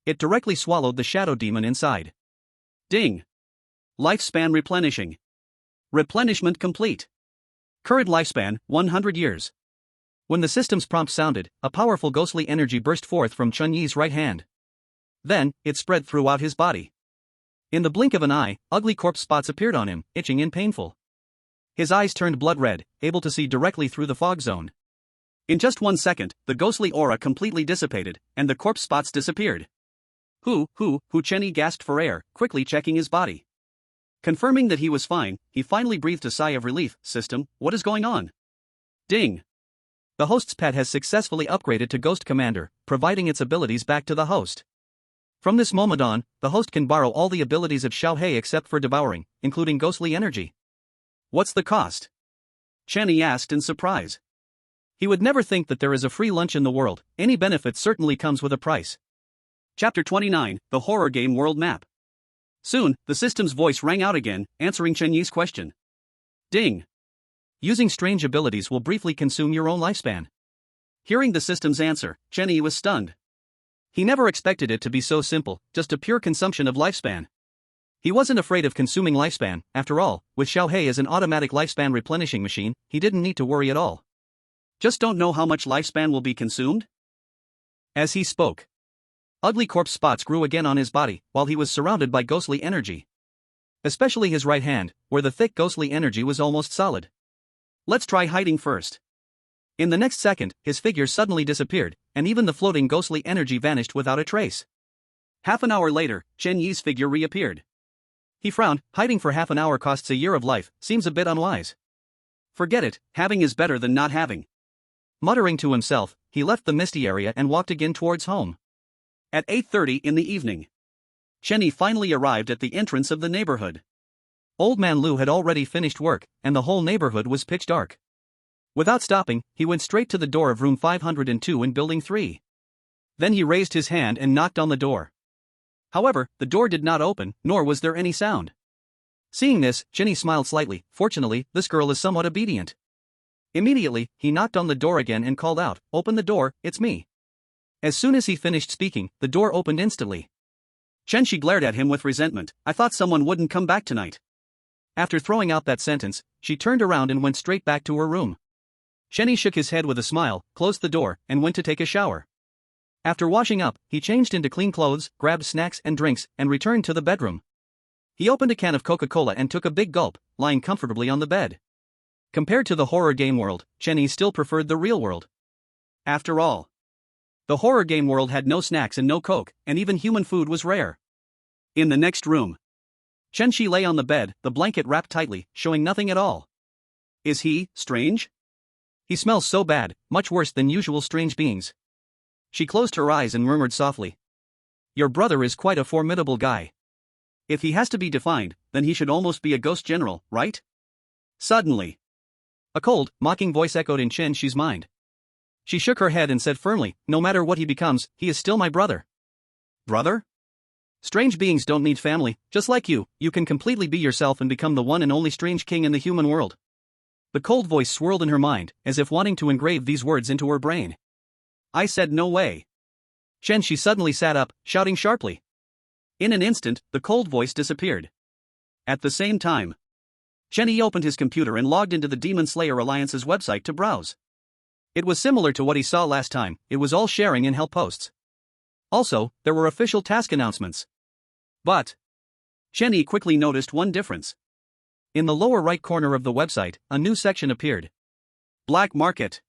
It directly swallowed the shadow demon inside. Ding! Lifespan replenishing. Replenishment complete. Current lifespan, 100 years. When the system's prompt sounded, a powerful ghostly energy burst forth from Chen Yi's right hand. Then, it spread throughout his body. In the blink of an eye, ugly corpse spots appeared on him, itching and painful. His eyes turned blood red, able to see directly through the fog zone. In just 1 second, the ghostly aura completely dissipated, and the corpse spots disappeared. Who, Chen Yi gasped for air, quickly checking his body. Confirming that he was fine, he finally breathed a sigh of relief. System, what is going on? Ding! The host's pet has successfully upgraded to Ghost Commander, providing its abilities back to the host. From this moment on, the host can borrow all the abilities of Xiao Hei except for devouring, including ghostly energy. What's the cost? Chen Yi asked in surprise. He would never think that there is a free lunch in the world. Any benefit certainly comes with a price. Chapter 29, The Horror Game World Map. Soon, the system's voice rang out again, answering Chen Yi's question. Ding! Using strange abilities will briefly consume your own lifespan. Hearing the system's answer, Chen Yi was stunned. He never expected it to be so simple, just a pure consumption of lifespan. He wasn't afraid of consuming lifespan, after all, with Xiao Hei as an automatic lifespan replenishing machine, he didn't need to worry at all. Just don't know how much lifespan will be consumed? As he spoke, ugly corpse spots grew again on his body, while he was surrounded by ghostly energy. Especially his right hand, where the thick ghostly energy was almost solid. Let's try hiding first. In the next second, his figure suddenly disappeared, and even the floating ghostly energy vanished without a trace. Half an hour later, Chen Yi's figure reappeared. He frowned. Hiding for half an hour costs a year of life, seems a bit unwise. Forget it, having is better than not having. Muttering to himself, he left the misty area and walked again towards home. At 8:30 in the evening, Chen Yi finally arrived at the entrance of the neighborhood. Old Man Lu had already finished work, and the whole neighborhood was pitch dark. Without stopping, he went straight to the door of room 502 in Building 3. Then he raised his hand and knocked on the door. However, the door did not open, nor was there any sound. Seeing this, Chen Yi smiled slightly. Fortunately, this girl is somewhat obedient. Immediately, he knocked on the door again and called out, "Open the door, it's me." As soon as he finished speaking, the door opened instantly. Chen Shi glared at him with resentment. "I thought someone wouldn't come back tonight." After throwing out that sentence, she turned around and went straight back to her room. Chen Yi shook his head with a smile, closed the door, and went to take a shower. After washing up, he changed into clean clothes, grabbed snacks and drinks, and returned to the bedroom. He opened a can of Coca-Cola and took a big gulp, lying comfortably on the bed. Compared to the horror game world, Chen Yi still preferred the real world. After all, the horror game world had no snacks and no Coke, and even human food was rare. In the next room, Chen Shi lay on the bed, the blanket wrapped tightly, showing nothing at all. Is he strange? He smells so bad, much worse than usual strange beings. She closed her eyes and murmured softly. Your brother is quite a formidable guy. If he has to be defined, then he should almost be a ghost general, right? Suddenly, a cold, mocking voice echoed in Chen Shi's mind. She shook her head and said firmly, "No matter what he becomes, he is still my brother." Brother? Strange beings don't need family. Just like you can completely be yourself and become the one and only strange king in the human world. The cold voice swirled in her mind, as if wanting to engrave these words into her brain. I said no way. Chen Shi suddenly sat up, shouting sharply. In an instant, the cold voice disappeared. At the same time, Chen Yi opened his computer and logged into the Demon Slayer Alliance's website to browse. It was similar to what he saw last time. It was all sharing and help posts. Also, there were official task announcements. But Chen Yi quickly noticed one difference. In the lower right corner of the website, a new section appeared. Black Market.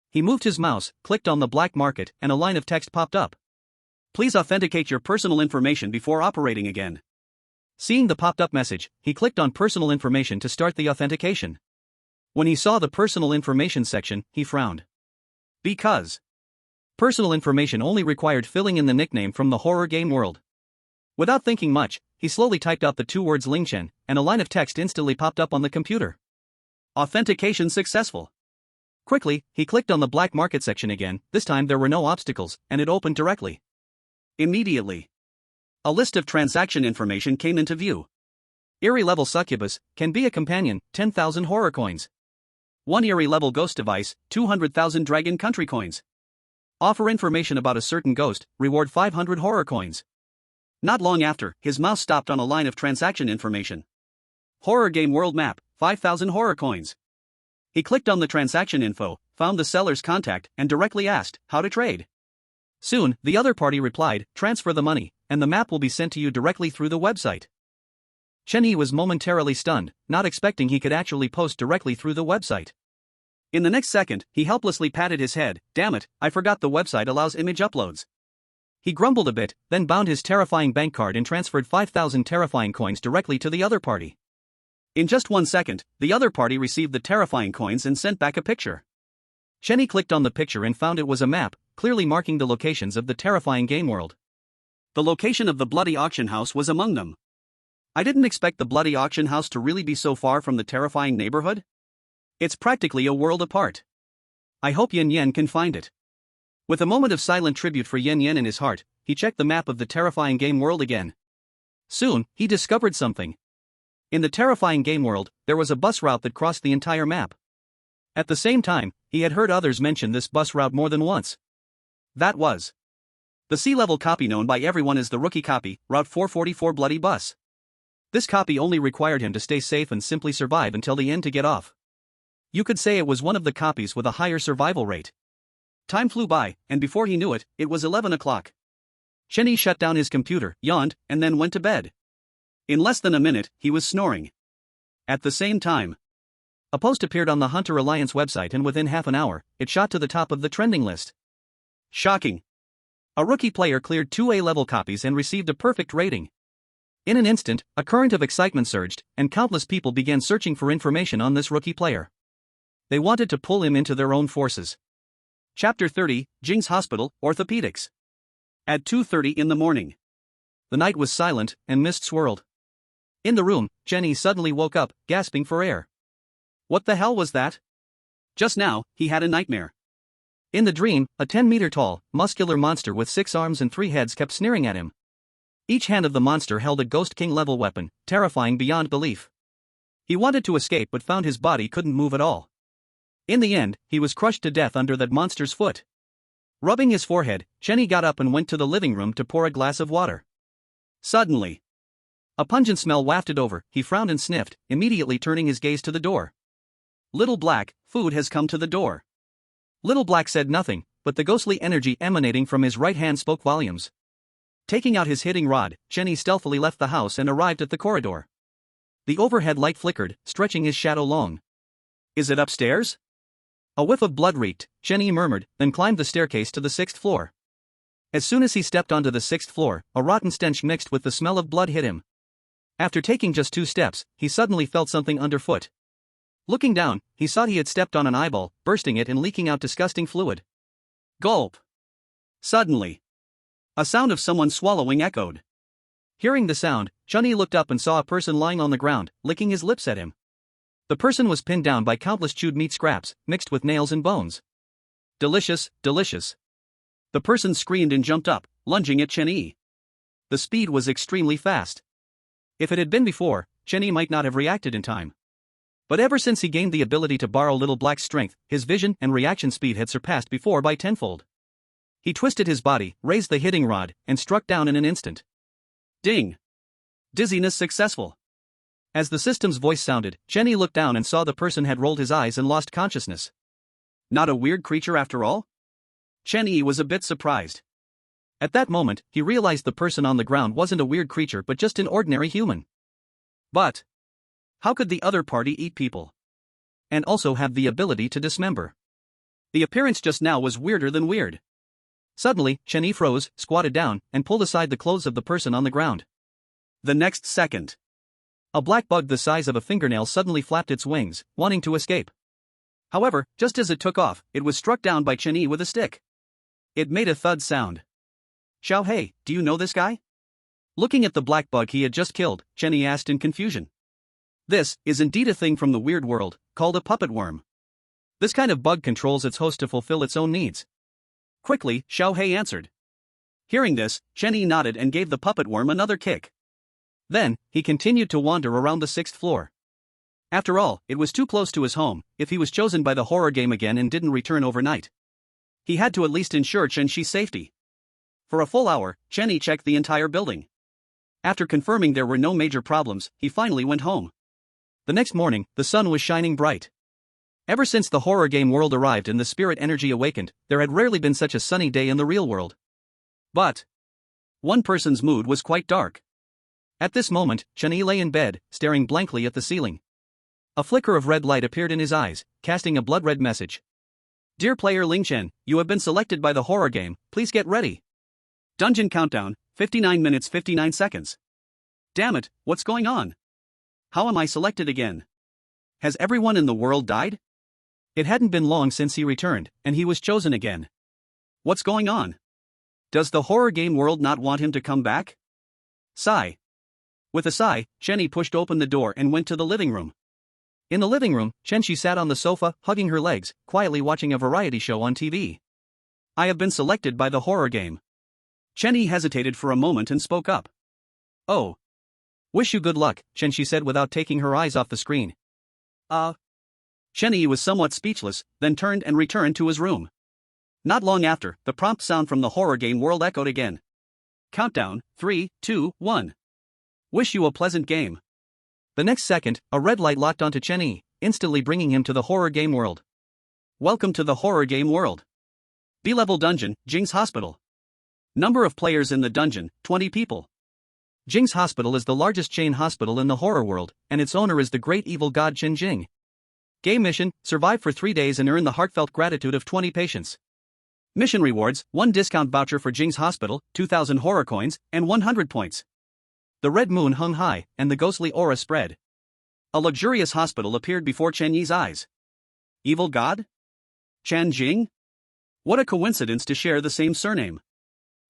He moved his mouse, clicked on the black market, and a line of text popped up. Please authenticate your personal information before operating again. Seeing the popped up message, he clicked on personal information to start the authentication. When he saw the personal information section, he frowned. Because personal information only required filling in the nickname from the horror game world. Without thinking much, he slowly typed out the two words Lingchen, and a line of text instantly popped up on the computer. Authentication successful. Quickly, he clicked on the black market section again. This time there were no obstacles, and it opened directly. Immediately, a list of transaction information came into view. Eerie level succubus, can be a companion, 10,000 horror coins. 1 eerie level ghost device, 200,000 dragon country coins. Offer information about a certain ghost, reward 500 horror coins. Not long after, his mouse stopped on a line of transaction information. Horror game world map, 5,000 horror coins. He clicked on the transaction info, found the seller's contact, and directly asked, how to trade. Soon, the other party replied, transfer the money, and the map will be sent to you directly through the website. Chen Yi was momentarily stunned, not expecting he could actually post directly through the website. In the next second, he helplessly patted his head. Damn it, I forgot the website allows image uploads. He grumbled a bit, then bound his terrifying bank card and transferred 5,000 terrifying coins directly to the other party. In just 1 second, the other party received the terrifying coins and sent back a picture. Chen Yi clicked on the picture and found it was a map, clearly marking the locations of the terrifying game world. The location of the bloody auction house was among them. I didn't expect the bloody auction house to really be so far from the terrifying neighborhood. It's practically a world apart. I hope Yin Yen can find it. With a moment of silent tribute for Yin Yen in his heart, he checked the map of the terrifying game world again. Soon, he discovered something. In the terrifying game world, there was a bus route that crossed the entire map. At the same time, he had heard others mention this bus route more than once. That was the sea-level copy known by everyone as the rookie copy, Route 444 Bloody Bus. This copy only required him to stay safe and simply survive until the end to get off. You could say it was one of the copies with a higher survival rate. Time flew by, and before he knew it, it was 11 o'clock. Chenny shut down his computer, yawned, and then went to bed. In less than a minute, he was snoring. At the same time, a post appeared on the Hunter Alliance website, and within half an hour, it shot to the top of the trending list. Shocking. A rookie player cleared 2 A-level copies and received a perfect rating. In an instant, a current of excitement surged, and countless people began searching for information on this rookie player. They wanted to pull him into their own forces. Chapter 30, Jing's Hospital, Orthopedics. At 2:30 in the morning. The night was silent, and mist swirled. In the room, Chenny suddenly woke up, gasping for air. What the hell was that? Just now, he had a nightmare. In the dream, a 10-meter-tall, muscular monster with 6 arms and 3 heads kept sneering at him. Each hand of the monster held a Ghost King-level weapon, terrifying beyond belief. He wanted to escape but found his body couldn't move at all. In the end, he was crushed to death under that monster's foot. Rubbing his forehead, Chenny got up and went to the living room to pour a glass of water. Suddenly, a pungent smell wafted over. He frowned and sniffed, immediately turning his gaze to the door. Little Black, food has come to the door. Little Black said nothing, but the ghostly energy emanating from his right hand spoke volumes. Taking out his hitting rod, Chenny stealthily left the house and arrived at the corridor. The overhead light flickered, stretching his shadow long. Is it upstairs? A whiff of blood reeked, Chenny murmured, then climbed the staircase to the 6th floor. As soon as he stepped onto the 6th floor, a rotten stench mixed with the smell of blood hit him. After taking just 2 steps, he suddenly felt something underfoot. Looking down, he saw he had stepped on an eyeball, bursting it and leaking out disgusting fluid. Gulp! Suddenly, a sound of someone swallowing echoed. Hearing the sound, Chenny looked up and saw a person lying on the ground, licking his lips at him. The person was pinned down by countless chewed meat scraps, mixed with nails and bones. Delicious, delicious. The person screamed and jumped up, lunging at Chenny. The speed was extremely fast. If it had been before, Chenny might not have reacted in time. But ever since he gained the ability to borrow Little Black's strength, his vision and reaction speed had surpassed before by tenfold. He twisted his body, raised the hitting rod, and struck down in an instant. Ding! Dizziness successful. As the system's voice sounded, Chenny looked down and saw the person had rolled his eyes and lost consciousness. Not a weird creature after all? Chenny was a bit surprised. At that moment, he realized the person on the ground wasn't a weird creature but just an ordinary human. But how could the other party eat people? And also have the ability to dismember? The appearance just now was weirder than weird. Suddenly, Chenny froze, squatted down, and pulled aside the clothes of the person on the ground. The next second, a black bug the size of a fingernail suddenly flapped its wings, wanting to escape. However, just as it took off, it was struck down by Chenny with a stick. It made a thud sound. Xiao Hei, do you know this guy? Looking at the black bug he had just killed, Chenny asked in confusion. This is indeed a thing from the weird world, called a puppet worm. This kind of bug controls its host to fulfill its own needs. Quickly, Xiao Hei answered. Hearing this, Chenny nodded and gave the puppet worm another kick. Then, he continued to wander around the 6th floor. After all, it was too close to his home, if he was chosen by the horror game again and didn't return overnight. He had to at least ensure Chenxi's safety. For a full hour, Chenny checked the entire building. After confirming there were no major problems, he finally went home. The next morning, the sun was shining bright. Ever since the horror game world arrived and the spirit energy awakened, there had rarely been such a sunny day in the real world. But one person's mood was quite dark. At this moment, Chenny lay in bed, staring blankly at the ceiling. A flicker of red light appeared in his eyes, casting a blood-red message. Dear player Ling Chen, you have been selected by the horror game, please get ready. Dungeon countdown, 59 minutes 59 seconds. Damn it, what's going on? How am I selected again? Has everyone in the world died? It hadn't been long since he returned, and he was chosen again. What's going on? Does the horror game world not want him to come back? Sigh. With a sigh, Chenny pushed open the door and went to the living room. In the living room, Chenxi sat on the sofa, hugging her legs, quietly watching a variety show on TV. I have been selected by the horror game. Chenny hesitated for a moment and spoke up. Oh. Wish you good luck, Chenxi said without taking her eyes off the screen. Chenny was somewhat speechless, then turned and returned to his room. Not long after, the prompt sound from the horror game world echoed again. Countdown, 3, 2, 1. Wish you a pleasant game. The next second, a red light locked onto Chenny, instantly bringing him to the horror game world. Welcome to the horror game world. B-level dungeon, Jing's Hospital. Number of players in the dungeon, 20 people. Jing's Hospital is the largest chain hospital in the horror world, and its owner is the great evil god Chen Jing. Game mission, survive for 3 days and earn the heartfelt gratitude of 20 patients. Mission rewards, 1 discount voucher for Jing's Hospital, 2,000 horror coins, and 100 points. The red moon hung high, and the ghostly aura spread. A luxurious hospital appeared before Chen Yi's eyes. Evil god? Chen Jing? What a coincidence to share the same surname.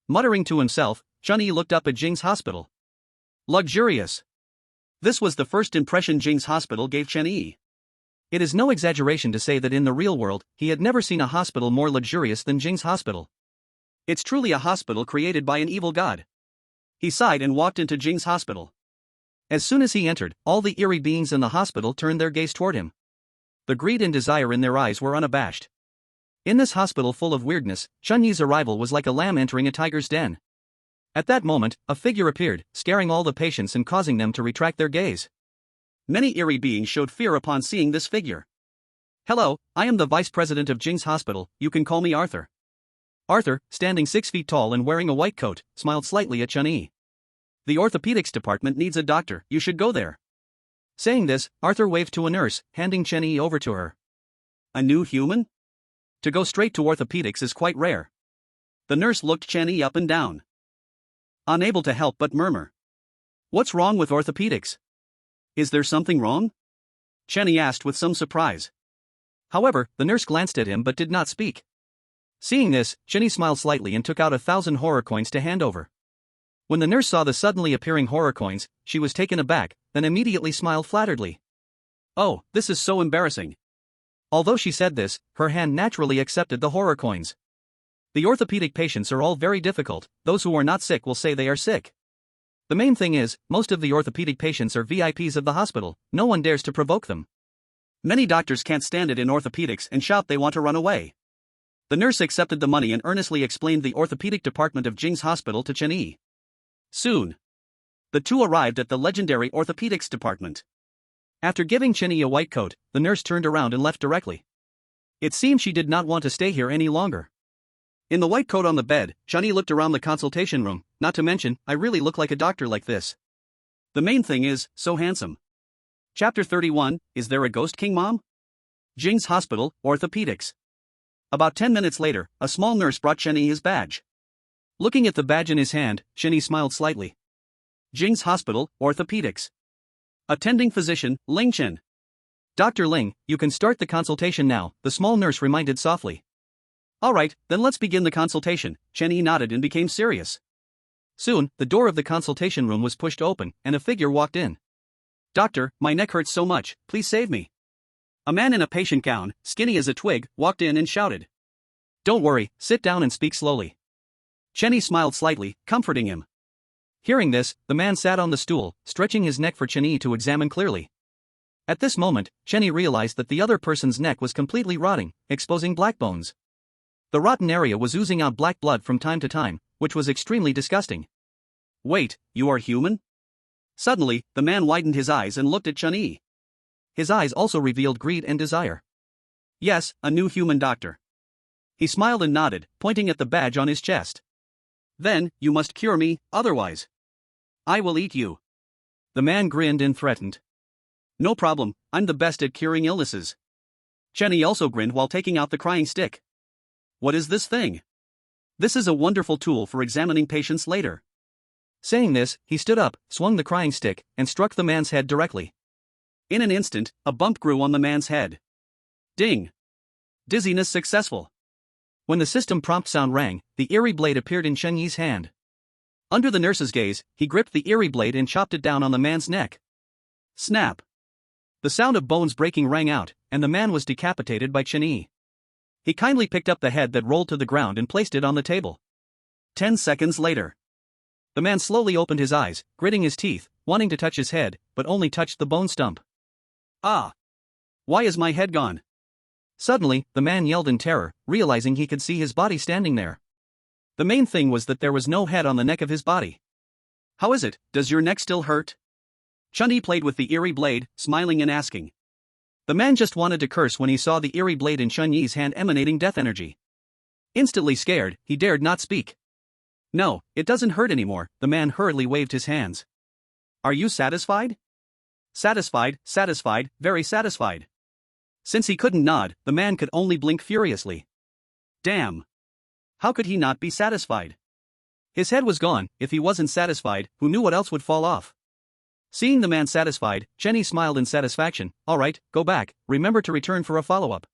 Muttering to himself, Chen Yi looked up at Jing's Hospital. Luxurious. This was the first impression Jing's Hospital gave Chen Yi. It is no exaggeration to say that in the real world, he had never seen a hospital more luxurious than Jing's Hospital. It's truly a hospital created by an evil god. He sighed and walked into Jing's Hospital. As soon as he entered, all the eerie beings in the hospital turned their gaze toward him. The greed and desire in their eyes were unabashed. In this hospital full of weirdness, Chen Yi's arrival was like a lamb entering a tiger's den. At that moment, a figure appeared, scaring all the patients and causing them to retract their gaze. Many eerie beings showed fear upon seeing this figure. Hello, I am the vice president of Jing's Hospital, you can call me Arthur. Arthur, standing 6 feet tall and wearing a white coat, smiled slightly at Chen Yi. The orthopedics department needs a doctor, you should go there. Saying this, Arthur waved to a nurse, handing Chen Yi over to her. A new human? To go straight to orthopedics is quite rare. The nurse looked Chen Yi up and down, unable to help but murmur. What's wrong with orthopedics? Is there something wrong? Chen Yi asked with some surprise. However, the nurse glanced at him but did not speak. Seeing this, Chen Yi smiled slightly and took out 1,000 horror coins to hand over. When the nurse saw the suddenly appearing horror coins, she was taken aback, then immediately smiled flatteredly. Oh, this is so embarrassing. Although she said this, her hand naturally accepted the horror coins. The orthopedic patients are all very difficult, those who are not sick will say they are sick. The main thing is, most of the orthopedic patients are VIPs of the hospital, no one dares to provoke them. Many doctors can't stand it in orthopedics and shout they want to run away. The nurse accepted the money and earnestly explained the orthopedic department of Jing's Hospital to Chen Yi. Soon, the two arrived at the legendary orthopedics department. After giving Chen Yi a white coat, the nurse turned around and left directly. It seemed she did not want to stay here any longer. In the white coat on the bed, Chen Yi looked around the consultation room, not to mention, I really look like a doctor like this. The main thing is, so handsome. Chapter 31, Is There a Ghost King Mom? Jing's Hospital, Orthopedics. About 10 minutes later, a small nurse brought Chen Yi his badge. Looking at the badge in his hand, Chen Yi smiled slightly. Jing's Hospital, Orthopedics. Attending physician, Ling Chen. Dr. Ling, you can start the consultation now, the small nurse reminded softly. Alright, then let's begin the consultation, Chen Yi nodded and became serious. Soon, the door of the consultation room was pushed open, and a figure walked in. Doctor, my neck hurts so much, please save me. A man in a patient gown, skinny as a twig, walked in and shouted. Don't worry, sit down and speak slowly. Chen Yi smiled slightly, comforting him. Hearing this, the man sat on the stool, stretching his neck for Chen Yi to examine clearly. At this moment, Chen Yi realized that the other person's neck was completely rotting, exposing black bones. The rotten area was oozing out black blood from time to time, which was extremely disgusting. Wait, you are human? Suddenly, the man widened his eyes and looked at Chen Yi. His eyes also revealed greed and desire. Yes, a new human doctor. He smiled and nodded, pointing at the badge on his chest. Then, you must cure me, otherwise I will eat you. The man grinned and threatened. No problem, I'm the best at curing illnesses. Chen Yi also grinned while taking out the crying stick. What is this thing? This is a wonderful tool for examining patients later. Saying this, he stood up, swung the crying stick, and struck the man's head directly. In an instant, a bump grew on the man's head. Ding! Dizziness successful. When the system prompt sound rang, the eerie blade appeared in Chen Yi's hand. Under the nurse's gaze, he gripped the eerie blade and chopped it down on the man's neck. Snap! The sound of bones breaking rang out, and the man was decapitated by Chen Yi. He kindly picked up the head that rolled to the ground and placed it on the table. 10 seconds later. The man slowly opened his eyes, gritting his teeth, wanting to touch his head, but only touched the bone stump. Ah! Why is my head gone? Suddenly, the man yelled in terror, realizing he could see his body standing there. The main thing was that there was no head on the neck of his body. How is it, does your neck still hurt? Chen Yi played with the eerie blade, smiling and asking. The man just wanted to curse when he saw the eerie blade in Chen Yi's hand emanating death energy. Instantly scared, he dared not speak. No, it doesn't hurt anymore, the man hurriedly waved his hands. Are you satisfied? Satisfied, satisfied, very satisfied. Since he couldn't nod, the man could only blink furiously. Damn. How could he not be satisfied? His head was gone. If he wasn't satisfied, who knew what else would fall off? Seeing the man satisfied, Chenny smiled in satisfaction. All right, go back, remember to return for a follow-up.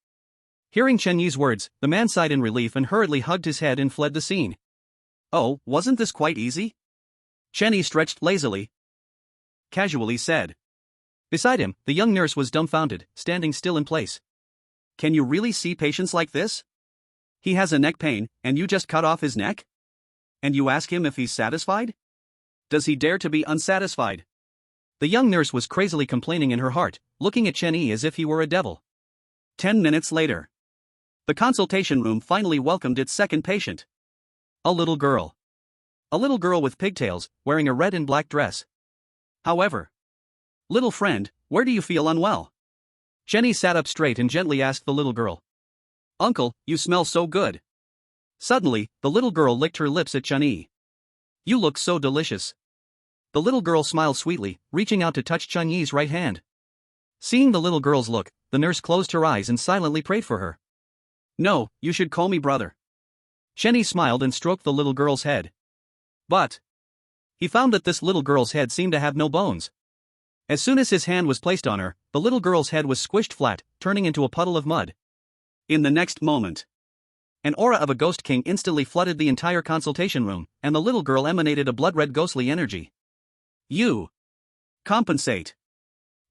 Hearing Chen Yi's words, the man sighed in relief and hurriedly hugged his head and fled the scene. Oh, wasn't this quite easy? Chen Yi stretched lazily. Casually said. Beside him, the young nurse was dumbfounded, standing still in place. Can you really see patients like this? He has a neck pain, and you just cut off his neck? And you ask him if he's satisfied? Does he dare to be unsatisfied? The young nurse was crazily complaining in her heart, looking at Chen Yi as if he were a devil. 10 minutes later. The consultation room finally welcomed its second patient. A little girl. A little girl with pigtails, wearing a red and black dress. However. Little friend, where do you feel unwell? Chen Yi sat up straight and gently asked the little girl. Uncle, you smell so good. Suddenly, the little girl licked her lips at Chen Yi. You look so delicious. The little girl smiled sweetly, reaching out to touch Chen Yi's right hand. Seeing the little girl's look, the nurse closed her eyes and silently prayed for her. No, you should call me brother. Chen Yi smiled and stroked the little girl's head. But he found that this little girl's head seemed to have no bones. As soon as his hand was placed on her, the little girl's head was squished flat, turning into a puddle of mud. In the next moment, an aura of a ghost king instantly flooded the entire consultation room, and the little girl emanated a blood-red ghostly energy. You compensate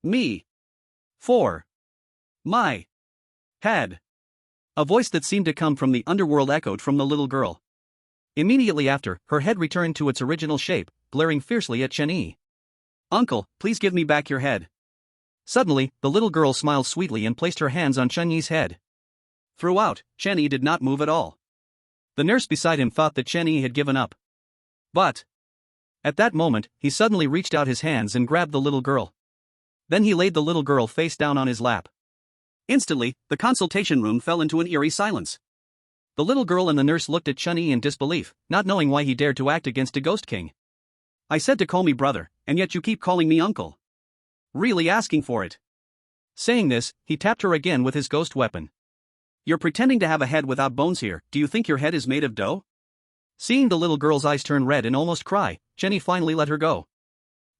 me for my head. A voice that seemed to come from the underworld echoed from the little girl. Immediately after, her head returned to its original shape, glaring fiercely at Chen Yi. Uncle, please give me back your head. Suddenly, the little girl smiled sweetly and placed her hands on Chen Yi's head. Throughout, Chen Yi did not move at all. The nurse beside him thought that Chen Yi had given up. But at that moment, he suddenly reached out his hands and grabbed the little girl. Then he laid the little girl face down on his lap. Instantly, the consultation room fell into an eerie silence. The little girl and the nurse looked at Chen Yi in disbelief, not knowing why he dared to act against a ghost king. I said to call me brother, and yet you keep calling me uncle. Really asking for it. Saying this, he tapped her again with his ghost weapon. You're pretending to have a head without bones here. Do you think your head is made of dough? Seeing the little girl's eyes turn red and almost cry, Chen Yi finally let her go.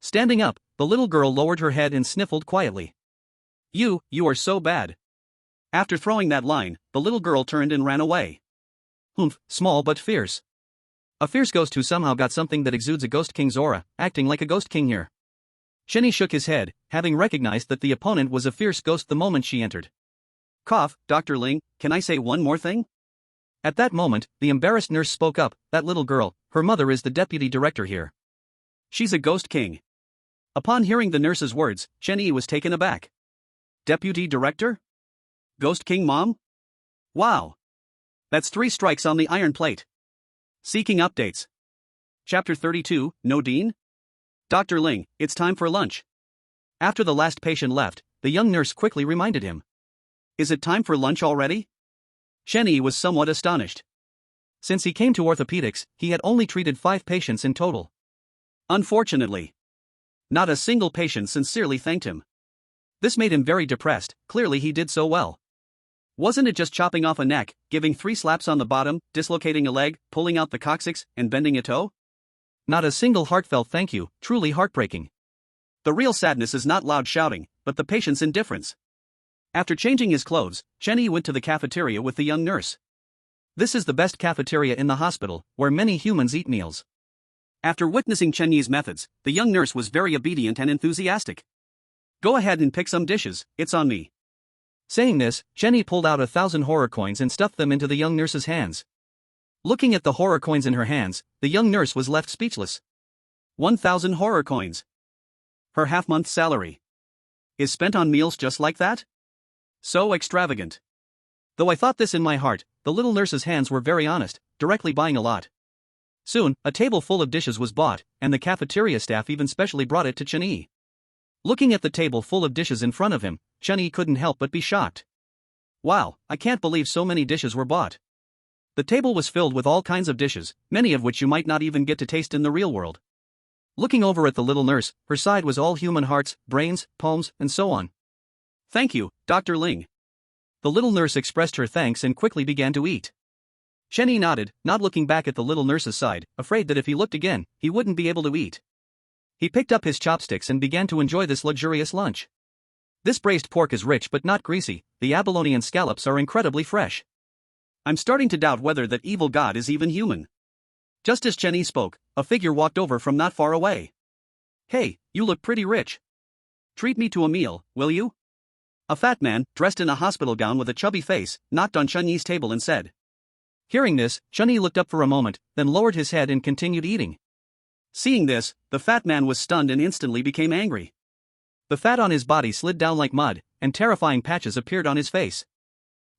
Standing up, the little girl lowered her head and sniffled quietly. You are so bad. After throwing that line, the little girl turned and ran away. Humph, small but fierce. A fierce ghost who somehow got something that exudes a ghost king's aura, acting like a ghost king here. Chen Yi shook his head, having recognized that the opponent was a fierce ghost the moment she entered. Cough, Dr. Ling, can I say one more thing? At that moment, the embarrassed nurse spoke up. That little girl, her mother is the deputy director here. She's a ghost king. Upon hearing the nurse's words, Chen Yi was taken aback. Deputy director? Ghost king mom? Wow. That's 3 strikes on the iron plate. Seeking updates. Chapter 32, No Dean? Dr. Ling, it's time for lunch. After the last patient left, the young nurse quickly reminded him. Is it time for lunch already? Chen Yi was somewhat astonished. Since he came to orthopedics, he had only treated 5 patients in total. Unfortunately, not a single patient sincerely thanked him. This made him very depressed. Clearly he did so well. Wasn't it just chopping off a neck, giving 3 slaps on the bottom, dislocating a leg, pulling out the coccyx, and bending a toe? Not a single heartfelt thank you, truly heartbreaking. The real sadness is not loud shouting, but the patient's indifference. After changing his clothes, Chen Yi went to the cafeteria with the young nurse. This is the best cafeteria in the hospital, where many humans eat meals. After witnessing Chen Yi's methods, the young nurse was very obedient and enthusiastic. Go ahead and pick some dishes, it's on me. Saying this, Chen Yi pulled out 1,000 horror coins and stuffed them into the young nurse's hands. Looking at the horror coins in her hands, the young nurse was left speechless. 1,000 horror coins. Her half-month salary is spent on meals just like that? So extravagant. Though I thought this in my heart, the little nurse's hands were very honest, directly buying a lot. Soon, a table full of dishes was bought, and the cafeteria staff even specially brought it to Chen Yi. Looking at the table full of dishes in front of him, Chen Yi couldn't help but be shocked. Wow, I can't believe so many dishes were bought. The table was filled with all kinds of dishes, many of which you might not even get to taste in the real world. Looking over at the little nurse, her side was all human hearts, brains, palms, and so on. "Thank you, Dr. Ling." The little nurse expressed her thanks and quickly began to eat. Chen Yi nodded, not looking back at the little nurse's side, afraid that if he looked again, he wouldn't be able to eat. He picked up his chopsticks and began to enjoy this luxurious lunch. This braised pork is rich but not greasy, the abalone and scallops are incredibly fresh. I'm starting to doubt whether that evil god is even human. Just as Chen Yi spoke, a figure walked over from not far away. "Hey, you look pretty rich. Treat me to a meal, will you?" A fat man, dressed in a hospital gown with a chubby face, knocked on Chen Yi's table and said. Hearing this, Chen Yi looked up for a moment, then lowered his head and continued eating. Seeing this, the fat man was stunned and instantly became angry. The fat on his body slid down like mud, and terrifying patches appeared on his face.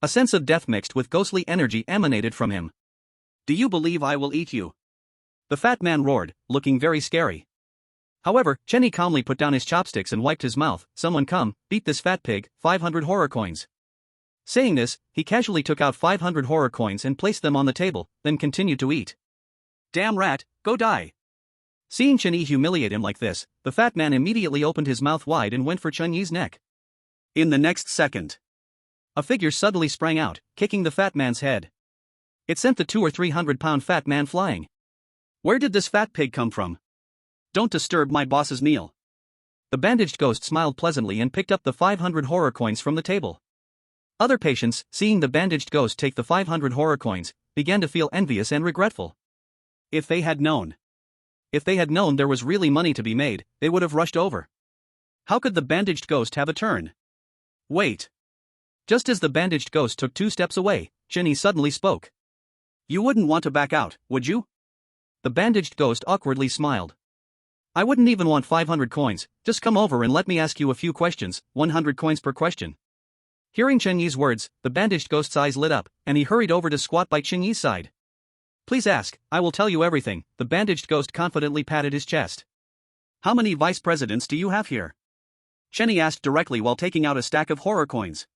A sense of death mixed with ghostly energy emanated from him. "Do you believe I will eat you?" The fat man roared, looking very scary. However, Chen Yi calmly put down his chopsticks and wiped his mouth. "Someone come, beat this fat pig, 500 horror coins." Saying this, he casually took out 500 horror coins and placed them on the table, then continued to eat. "Damn rat, go die." Seeing Chen Yi humiliate him like this, the fat man immediately opened his mouth wide and went for Chen Yi's neck. In the next second, a figure suddenly sprang out, kicking the fat man's head. It sent the 200 or 300-pound fat man flying. "Where did this fat pig come from? Don't disturb my boss's meal." The bandaged ghost smiled pleasantly and picked up the 500 horror coins from the table. Other patients, seeing the bandaged ghost take the 500 horror coins, began to feel envious and regretful. If they had known there was really money to be made, they would have rushed over. How could the bandaged ghost have a turn? Wait. Just as the bandaged ghost took 2 steps away, Chen Yi suddenly spoke. "You wouldn't want to back out, would you?" The bandaged ghost awkwardly smiled. "I wouldn't even want 500 coins, just come over and let me ask you a few questions, 100 coins per question." Hearing Chen Yi's words, the bandaged ghost's eyes lit up, and he hurried over to squat by Chen Yi's side. "Please ask, I will tell you everything," the bandaged ghost confidently patted his chest. "How many vice presidents do you have here?" Chen Yi asked directly while taking out a stack of horror coins.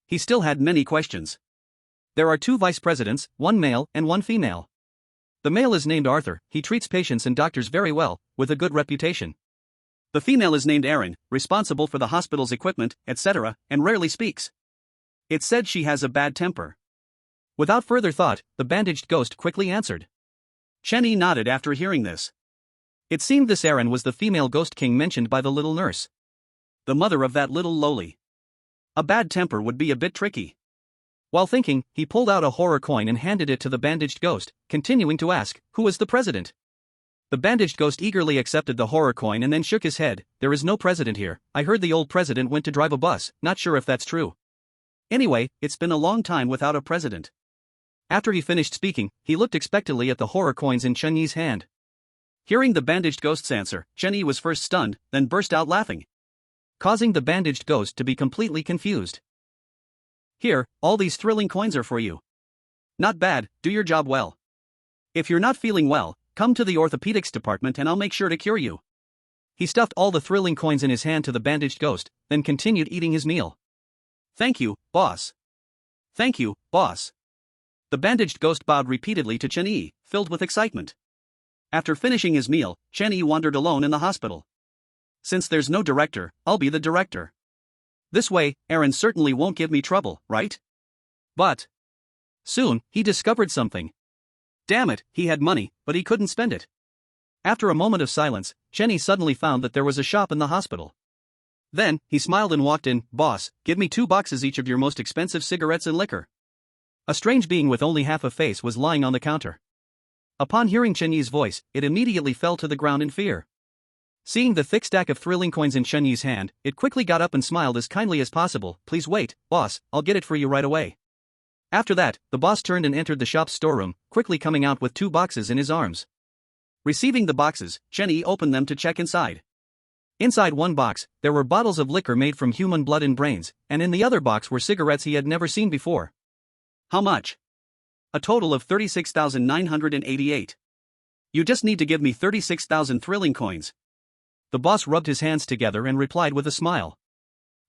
He still had many questions. "There are 2 vice presidents, 1 male and 1 female. The male is named Arthur, he treats patients and doctors very well, with a good reputation. The female is named Erin, responsible for the hospital's equipment, etc., and rarely speaks. It's said she has a bad temper." Without further thought, the bandaged ghost quickly answered. Chen Yi nodded after hearing this. It seemed this Erin was the female ghost king mentioned by the little nurse. The mother of that little lowly. A bad temper would be a bit tricky. While thinking, he pulled out a horror coin and handed it to the bandaged ghost, continuing to ask, "Who is the president?" The bandaged ghost eagerly accepted the horror coin and then shook his head. "There is no president here, I heard the old president went to drive a bus, not sure if that's true. Anyway, it's been a long time without a president." After he finished speaking, he looked expectantly at the horror coins in Chen Yi's hand. Hearing the bandaged ghost's answer, Chen Yi was first stunned, then burst out laughing, causing the bandaged ghost to be completely confused. "Here, all these thrilling coins are for you. Not bad, do your job well. If you're not feeling well, come to the orthopedics department and I'll make sure to cure you." He stuffed all the thrilling coins in his hand to the bandaged ghost, then continued eating his meal. "Thank you, boss. Thank you, boss." The bandaged ghost bowed repeatedly to Chen Yi, filled with excitement. After finishing his meal, Chen Yi wandered alone in the hospital. Since there's no director, I'll be the director. This way, Erin certainly won't give me trouble, right? But soon, he discovered something. Damn it, he had money, but he couldn't spend it. After a moment of silence, Chen Yi suddenly found that there was a shop in the hospital. Then, he smiled and walked in. "Boss, give me 2 boxes each of your most expensive cigarettes and liquor." A strange being with only half a face was lying on the counter. Upon hearing Chen Yi's voice, it immediately fell to the ground in fear. Seeing the thick stack of thrilling coins in Chen Yi's hand, it quickly got up and smiled as kindly as possible. "Please wait, boss, I'll get it for you right away." After that, the boss turned and entered the shop's storeroom, quickly coming out with 2 boxes in his arms. Receiving the boxes, Chen Yi opened them to check inside. Inside one box, there were bottles of liquor made from human blood and brains, and in the other box were cigarettes he had never seen before. "How much?" "A total of 36,988. You just need to give me 36,000 thrilling coins." The boss rubbed his hands together and replied with a smile.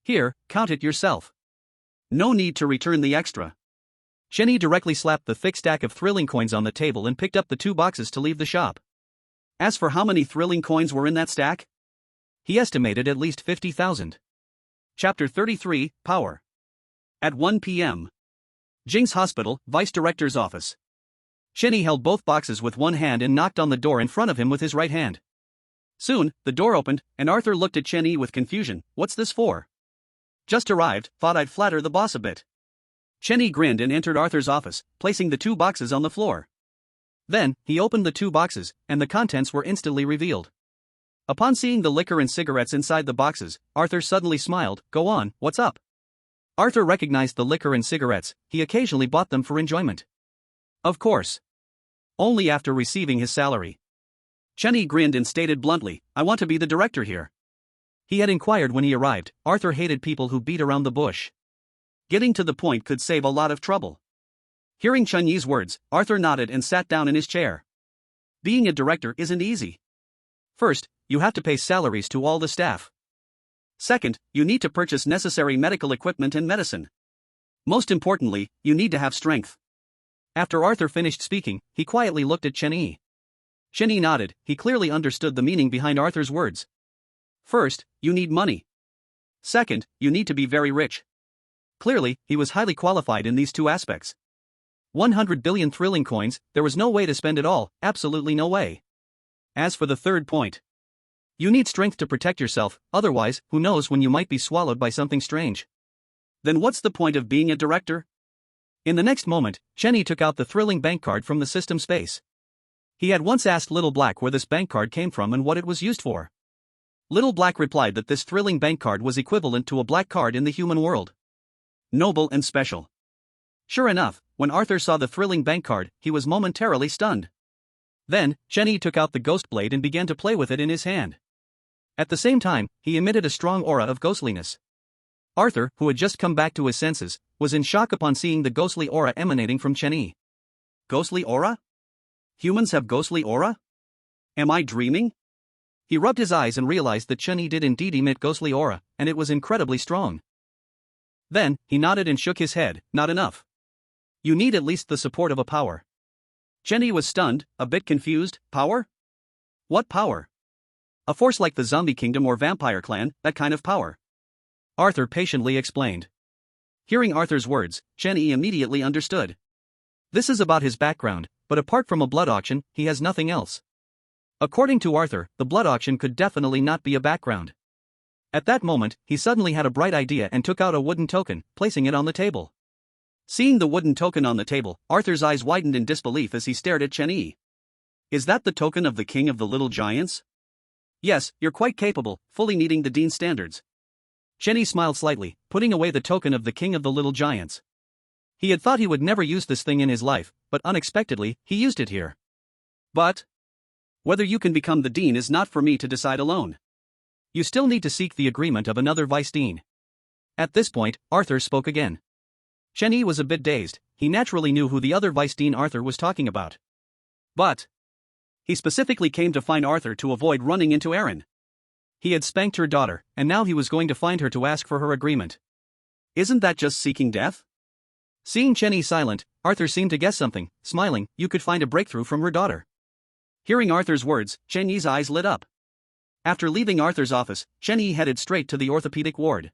"Here, count it yourself. No need to return the extra." Cheney directly slapped the thick stack of thrilling coins on the table and picked up the 2 boxes to leave the shop. As for how many thrilling coins were in that stack, he estimated at least 50,000. Chapter 33, Power. At 1 p.m. Jing's Hospital, Vice Director's office. Cheney held both boxes with one hand and knocked on the door in front of him with his right hand. Soon, the door opened, and Arthur looked at Cheney with confusion. What's this for? Just arrived, thought I'd flatter the boss a bit. Cheney grinned and entered Arthur's office, placing the 2 boxes on the floor. Then, he opened the 2 boxes, and the contents were instantly revealed. Upon seeing the liquor and cigarettes inside the boxes, Arthur suddenly smiled. Go on, what's up? Arthur recognized the liquor and cigarettes. He occasionally bought them for enjoyment. Of course. Only after receiving his salary. Cheney grinned and stated bluntly, I want to be the director here. He had inquired when he arrived. Arthur hated people who beat around the bush. Getting to the point could save a lot of trouble. Hearing Cheney's words, Arthur nodded and sat down in his chair. Being a director isn't easy. First, you have to pay salaries to all the staff. Second, you need to purchase necessary medical equipment and medicine. Most importantly, you need to have strength. After Arthur finished speaking, he quietly looked at Cheney. Cheney nodded. He clearly understood the meaning behind Arthur's words. First, you need money. Second, you need to be very rich. Clearly, he was highly qualified in these 2 aspects. 100 billion thrilling coins, there was no way to spend it all, absolutely no way. As for the third point, you need strength to protect yourself, otherwise, who knows when you might be swallowed by something strange. Then what's the point of being a director? In the next moment, Cheney took out the thrilling bank card from the system space. He had once asked Little Black where this bank card came from and what it was used for. Little Black replied that this thrilling bank card was equivalent to a black card in the human world. Noble and special. Sure enough, when Arthur saw the thrilling bank card, he was momentarily stunned. Then, Cheney took out the ghost blade and began to play with it in his hand. At the same time, he emitted a strong aura of ghostliness. Arthur, who had just come back to his senses, was in shock upon seeing the ghostly aura emanating from Cheney. Ghostly aura? Humans have ghostly aura? Am I dreaming? He rubbed his eyes and realized that Cheney did indeed emit ghostly aura, and it was incredibly strong. Then, he nodded and shook his head. Not enough. You need at least the support of a power. Cheney was stunned, a bit confused. Power? What power? A force like the Zombie Kingdom or Vampire Clan, that kind of power. Arthur patiently explained. Hearing Arthur's words, Cheney immediately understood. This is about his background, but apart from a blood auction, he has nothing else. According to Arthur, the blood auction could definitely not be a background. At that moment, he suddenly had a bright idea and took out a wooden token, placing it on the table. Seeing the wooden token on the table, Arthur's eyes widened in disbelief as he stared at Cheney. Is that the token of the King of the Little Giants? Yes, you're quite capable, fully meeting the Dean's standards. Cheney smiled slightly, putting away the token of the King of the Little Giants. He had thought he would never use this thing in his life, but unexpectedly, he used it here. But whether you can become the Dean is not for me to decide alone. You still need to seek the agreement of another Vice Dean. At this point, Arthur spoke again. Cheney was a bit dazed. He naturally knew who the other Vice Dean Arthur was talking about. But he specifically came to find Arthur to avoid running into Erin. He had spanked her daughter, and now he was going to find her to ask for her agreement. Isn't that just seeking death? Seeing Cheney silent, Arthur seemed to guess something, smiling. You could find a breakthrough from her daughter. Hearing Arthur's words, Cheney's eyes lit up. After leaving Arthur's office, Cheney headed straight to the orthopedic ward.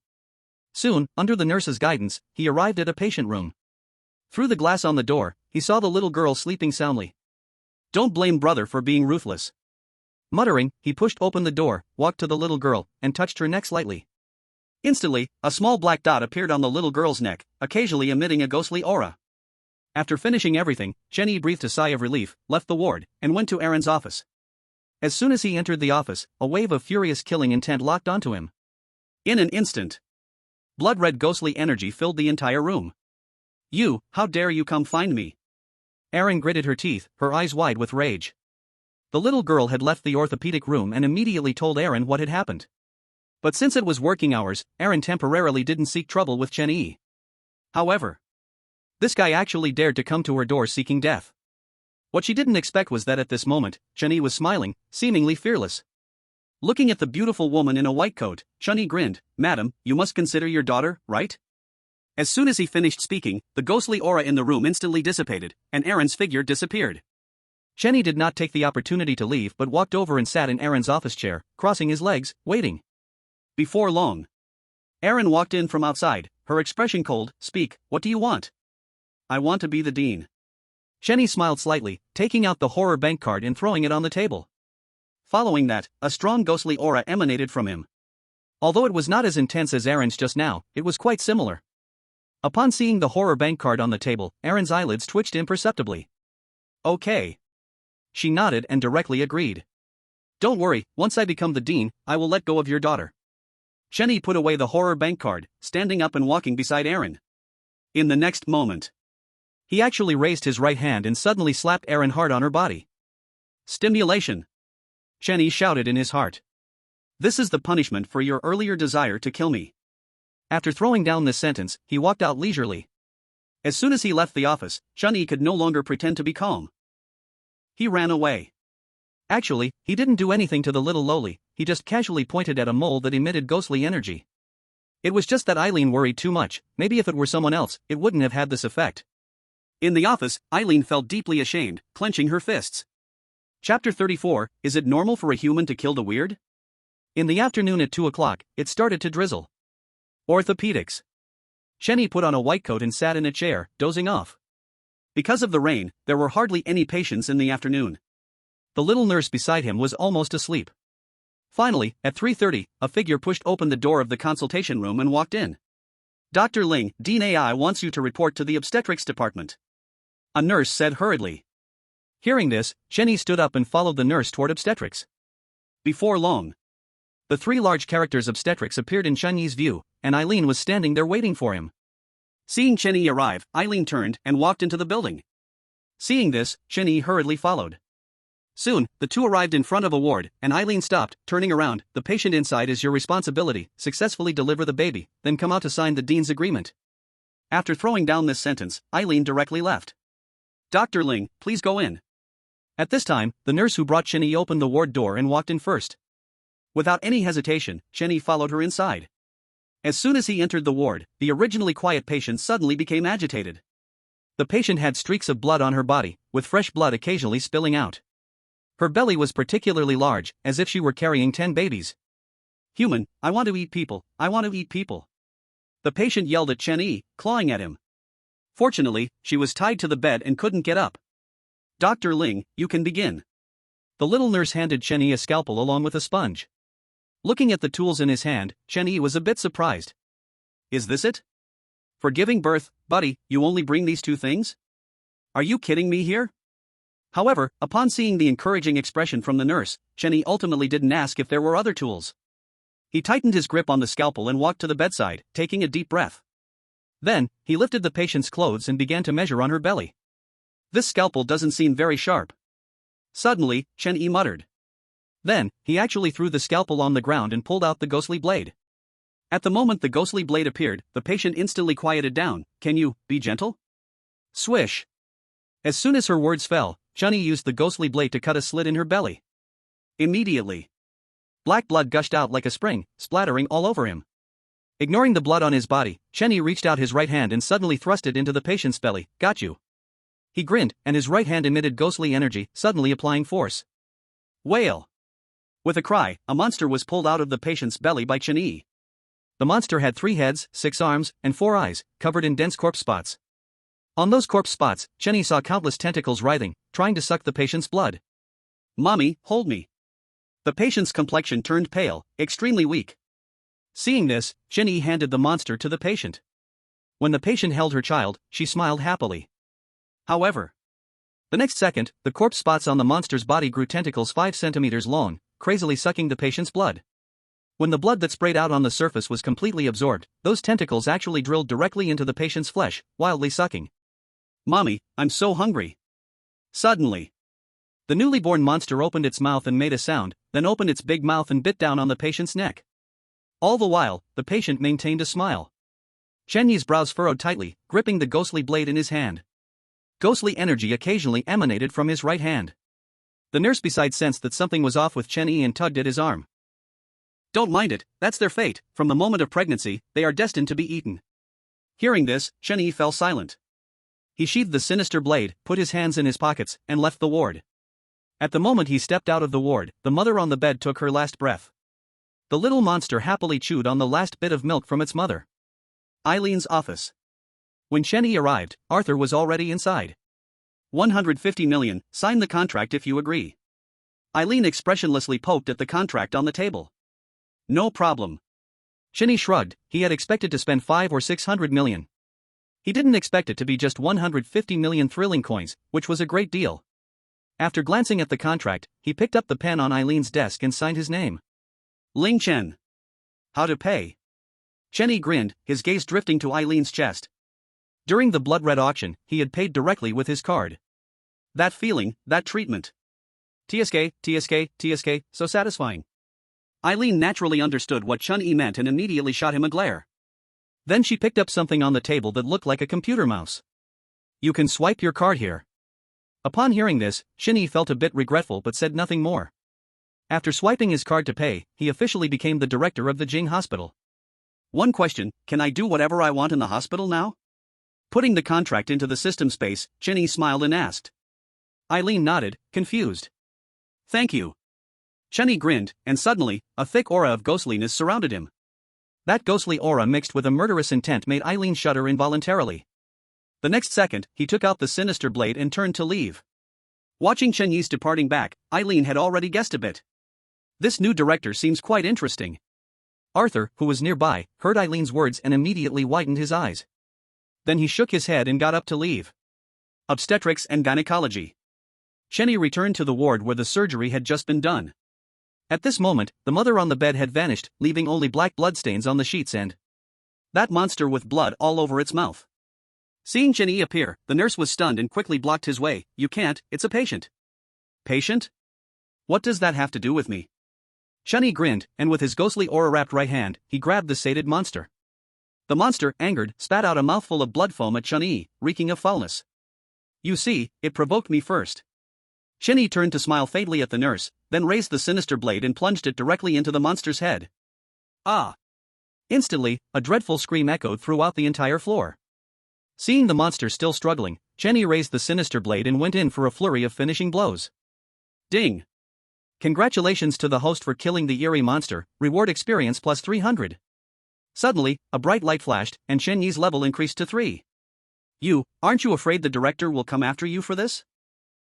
Soon, under the nurse's guidance, he arrived at a patient room. Through the glass on the door, he saw the little girl sleeping soundly. Don't blame brother for being ruthless. Muttering, he pushed open the door, walked to the little girl, and touched her neck slightly. Instantly, a small black dot appeared on the little girl's neck, occasionally emitting a ghostly aura. After finishing everything, Cheney breathed a sigh of relief, left the ward, and went to Erin's office. As soon as he entered the office, a wave of furious killing intent locked onto him. In an instant, blood-red ghostly energy filled the entire room. You, how dare you come find me? Erin gritted her teeth, her eyes wide with rage. The little girl had left the orthopedic room and immediately told Erin what had happened. But since it was working hours, Erin temporarily didn't seek trouble with Cheney. However, this guy actually dared to come to her door seeking death. What she didn't expect was that at this moment, Cheney was smiling, seemingly fearless. Looking at the beautiful woman in a white coat, Cheney grinned. Madam, you must consider your daughter, right? As soon as he finished speaking, the ghostly aura in the room instantly dissipated, and Aaron's figure disappeared. Chenny did not take the opportunity to leave but walked over and sat in Aaron's office chair, crossing his legs, waiting. Before long, Aaron walked in from outside, her expression cold. Speak, what do you want? I want to be the dean. Chenny smiled slightly, taking out the horror bank card and throwing it on the table. Following that, a strong ghostly aura emanated from him. Although it was not as intense as Aaron's just now, it was quite similar. Upon seeing the horror bank card on the table, Aaron's eyelids twitched imperceptibly. Okay. She nodded and directly agreed. Don't worry, once I become the dean, I will let go of your daughter. Chenny put away the horror bank card, standing up and walking beside Aaron. In the next moment, he actually raised his right hand and suddenly slapped Aaron hard on her body. Stimulation. Chenny shouted in his heart. This is the punishment for your earlier desire to kill me. After throwing down this sentence, he walked out leisurely. As soon as he left the office, Chenny could no longer pretend to be calm. He ran away. Actually, he didn't do anything to the little lowly, he just casually pointed at a mole that emitted ghostly energy. It was just that Eileen worried too much. Maybe if it were someone else, it wouldn't have had this effect. In the office, Eileen felt deeply ashamed, clenching her fists. Chapter 34, Is it normal for a human to kill the weird? In the afternoon at 2 o'clock, it started to drizzle. Orthopedics. Chenny put on a white coat and sat in a chair, dozing off. Because of the rain, there were hardly any patients in the afternoon. The little nurse beside him was almost asleep. Finally, at 3:30, a figure pushed open the door of the consultation room and walked in. Dr. Ling, Dean AI wants you to report to the obstetrics department. A nurse said hurriedly. Hearing this, Chenny stood up and followed the nurse toward obstetrics. Before long, the three large characters obstetrics appeared in Chenny's view, and Eileen was standing there waiting for him. Seeing Chenny arrive, Eileen turned and walked into the building. Seeing this, Chenny hurriedly followed. Soon, the two arrived in front of a ward, and Eileen stopped, turning around. The patient inside is your responsibility. Successfully deliver the baby, then come out to sign the dean's agreement. After throwing down this sentence, Eileen directly left. Dr. Ling, please go in. At this time, the nurse who brought Chenny opened the ward door and walked in first. Without any hesitation, Chenny followed her inside. As soon as he entered the ward, the originally quiet patient suddenly became agitated. The patient had streaks of blood on her body, with fresh blood occasionally spilling out. Her belly was particularly large, as if she were carrying 10 babies. Human, I want to eat people, I want to eat people. The patient yelled at Chenny, clawing at him. Fortunately, she was tied to the bed and couldn't get up. Dr. Ling, you can begin. The little nurse handed Chenny a scalpel along with a sponge. Looking at the tools in his hand, Chenny was a bit surprised. Is this it? For giving birth, buddy, you only bring these two things? Are you kidding me here? However, upon seeing the encouraging expression from the nurse, Chenny ultimately didn't ask if there were other tools. He tightened his grip on the scalpel and walked to the bedside, taking a deep breath. Then, he lifted the patient's clothes and began to measure on her belly. This scalpel doesn't seem very sharp. Suddenly, Chenny muttered. Then, he actually threw the scalpel on the ground and pulled out the ghostly blade. At the moment the ghostly blade appeared, the patient instantly quieted down. Can you be gentle? Swish. As soon as her words fell, Chenny used the ghostly blade to cut a slit in her belly. Immediately, black blood gushed out like a spring, splattering all over him. Ignoring the blood on his body, Chenny reached out his right hand and suddenly thrust it into the patient's belly. Got you. He grinned, and his right hand emitted ghostly energy, suddenly applying force. Wail. With a cry, a monster was pulled out of the patient's belly by Chenny. The monster had 3 heads, 6 arms, and 4 eyes, covered in dense corpse spots. On those corpse spots, Chenny saw countless tentacles writhing, trying to suck the patient's blood. Mommy, hold me. The patient's complexion turned pale, extremely weak. Seeing this, Chenny handed the monster to the patient. When the patient held her child, she smiled happily. However, the next second, the corpse spots on the monster's body grew tentacles 5 centimeters long, crazily sucking the patient's blood. When the blood that sprayed out on the surface was completely absorbed, those tentacles actually drilled directly into the patient's flesh, wildly sucking. Mommy, I'm so hungry. Suddenly, the newly born monster opened its mouth and made a sound, then opened its big mouth and bit down on the patient's neck. All the while, the patient maintained a smile. Chenny's brows furrowed tightly, gripping the ghostly blade in his hand. Ghostly energy occasionally emanated from his right hand. The nurse beside sensed that something was off with Chenny and tugged at his arm. Don't mind it, that's their fate. From the moment of pregnancy, they are destined to be eaten. Hearing this, Chen Yi fell silent. He sheathed the sinister blade, put his hands in his pockets, and left the ward. At the moment he stepped out of the ward, the mother on the bed took her last breath. The little monster happily chewed on the last bit of milk from its mother. Eileen's office. When Chen Yi arrived, Arthur was already inside. 150 million, sign the contract if you agree. Eileen expressionlessly poked at the contract on the table. No problem. Chen Yi shrugged, he had expected to spend 5 or 600 million. He didn't expect it to be just 150 million thrilling coins, which was a great deal. After glancing at the contract, he picked up the pen on Eileen's desk and signed his name. Ling Chen. How to pay? Chen Yi grinned, his gaze drifting to Eileen's chest. During the blood-red auction, he had paid directly with his card. That feeling, that treatment. TSK, so satisfying. Eileen naturally understood what Chen Yi meant and immediately shot him a glare. Then she picked up something on the table that looked like a computer mouse. You can swipe your card here. Upon hearing this, Chen Yi felt a bit regretful but said nothing more. After swiping his card to pay, he officially became the director of the Jing Hospital. One question, can I do whatever I want in the hospital now? Putting the contract into the system space, Chen Yi smiled and asked. Eileen nodded, confused. Thank you. Chen Yi grinned, and suddenly, a thick aura of ghostliness surrounded him. That ghostly aura mixed with a murderous intent made Eileen shudder involuntarily. The next second, he took out the sinister blade and turned to leave. Watching Chen Yi's departing back, Eileen had already guessed a bit. This new director seems quite interesting. Arthur, who was nearby, heard Eileen's words and immediately widened his eyes. Then he shook his head and got up to leave. Obstetrics and gynecology. Chen Yi returned to the ward where the surgery had just been done. At this moment, the mother on the bed had vanished, leaving only black bloodstains on the sheets and that monster with blood all over its mouth. Seeing Chen Yi appear, the nurse was stunned and quickly blocked his way. You can't, it's a patient. Patient? What does that have to do with me? Chen Yi grinned, and with his ghostly aura-wrapped right hand, he grabbed the sated monster. The monster, angered, spat out a mouthful of blood foam at Chen Yi, reeking of foulness. You see, it provoked me first. Chen Yi turned to smile faintly at the nurse, then raised the sinister blade and plunged it directly into the monster's head. Ah! Instantly, a dreadful scream echoed throughout the entire floor. Seeing the monster still struggling, Chen Yi raised the sinister blade and went in for a flurry of finishing blows. Ding! Congratulations to the host for killing the eerie monster, reward experience plus 300. Suddenly, a bright light flashed, and Chen Yi's level increased to 3. Aren't you afraid the director will come after you for this?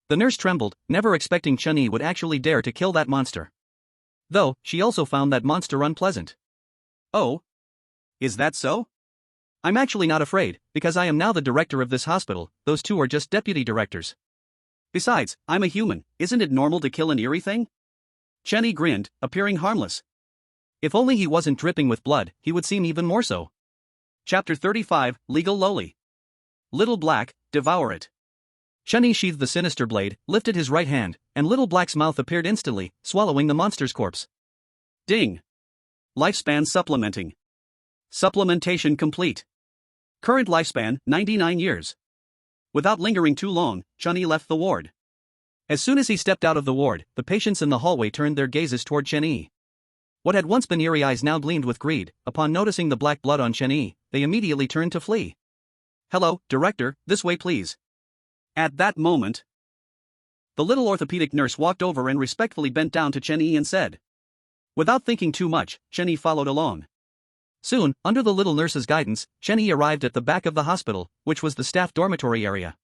The nurse trembled, never expecting Chen Yi would actually dare to kill that monster. Though, she also found that monster unpleasant. Oh? Is that so? I'm actually not afraid, because I am now the director of this hospital, those two are just deputy directors. Besides, I'm a human, isn't it normal to kill an eerie thing? Chen Yi grinned, appearing harmless. If only he wasn't dripping with blood, he would seem even more so. Chapter 35, Legal Lowly. Little Black, devour it. Chen Yi sheathed the sinister blade, lifted his right hand, and Little Black's mouth appeared instantly, swallowing the monster's corpse. Ding! Lifespan supplementing. Supplementation complete. Current lifespan, 99 years. Without lingering too long, Chen Yi left the ward. As soon as he stepped out of the ward, the patients in the hallway turned their gazes toward Chen Yi. What had once been eerie eyes now gleamed with greed. Upon noticing the black blood on Chen Yi, they immediately turned to flee. Hello, director, this way please. At that moment, the little orthopedic nurse walked over and respectfully bent down to Chen Yi and said. Without thinking too much, Chen Yi followed along. Soon, under the little nurse's guidance, Chen Yi arrived at the back of the hospital, which was the staff dormitory area.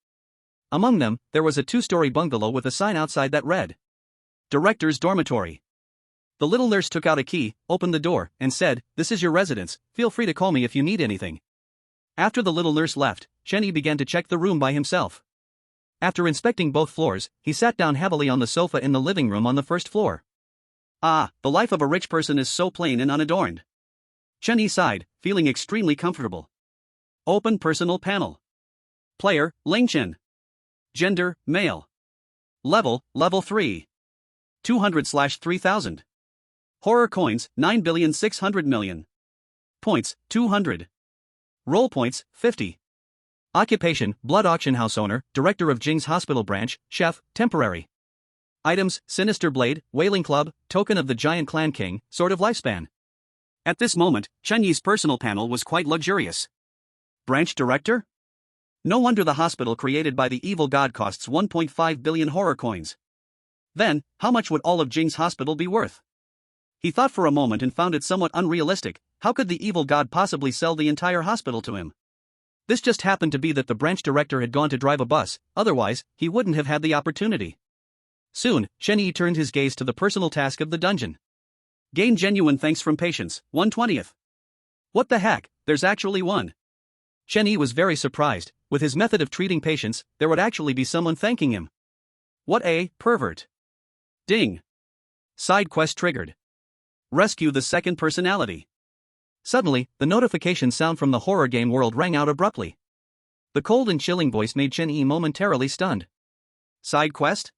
Among them, there was a 2-story bungalow with a sign outside that read, Director's Dormitory. The little nurse took out a key, opened the door, and said, This is your residence, feel free to call me if you need anything. After the little nurse left, Chen Yi began to check the room by himself. After inspecting both floors, he sat down heavily on the sofa in the living room on the first floor. Ah, the life of a rich person is so plain and unadorned. Chen Yi sighed, feeling extremely comfortable. Open personal panel. Player, Ling Chen. Gender, male. Level 3. 200/3000. Horror coins, 9,600,000,000. Points, 200. Roll points, 50. Occupation, blood auction house owner, director of Jing's hospital branch, chef, temporary. Items, sinister blade, whaling club, token of the giant clan king, sort of lifespan. At this moment, Chen Yi's personal panel was quite luxurious. Branch director? No wonder the hospital created by the evil god costs 1.5 billion horror coins. Then, how much would all of Jing's hospital be worth? He thought for a moment and found it somewhat unrealistic. How could the evil god possibly sell the entire hospital to him? This just happened to be that the branch director had gone to drive a bus, otherwise, he wouldn't have had the opportunity. Soon, Shen Yi turned his gaze to the personal task of the dungeon. Gain genuine thanks from patients, 1/20th. What the heck, there's actually one. Shen Yi was very surprised. With his method of treating patients, there would actually be someone thanking him. What a pervert. Ding. Side quest triggered. Rescue the second personality. Suddenly, the notification sound from the horror game world rang out abruptly. The cold and chilling voice made Shen Yi momentarily stunned. Side quest?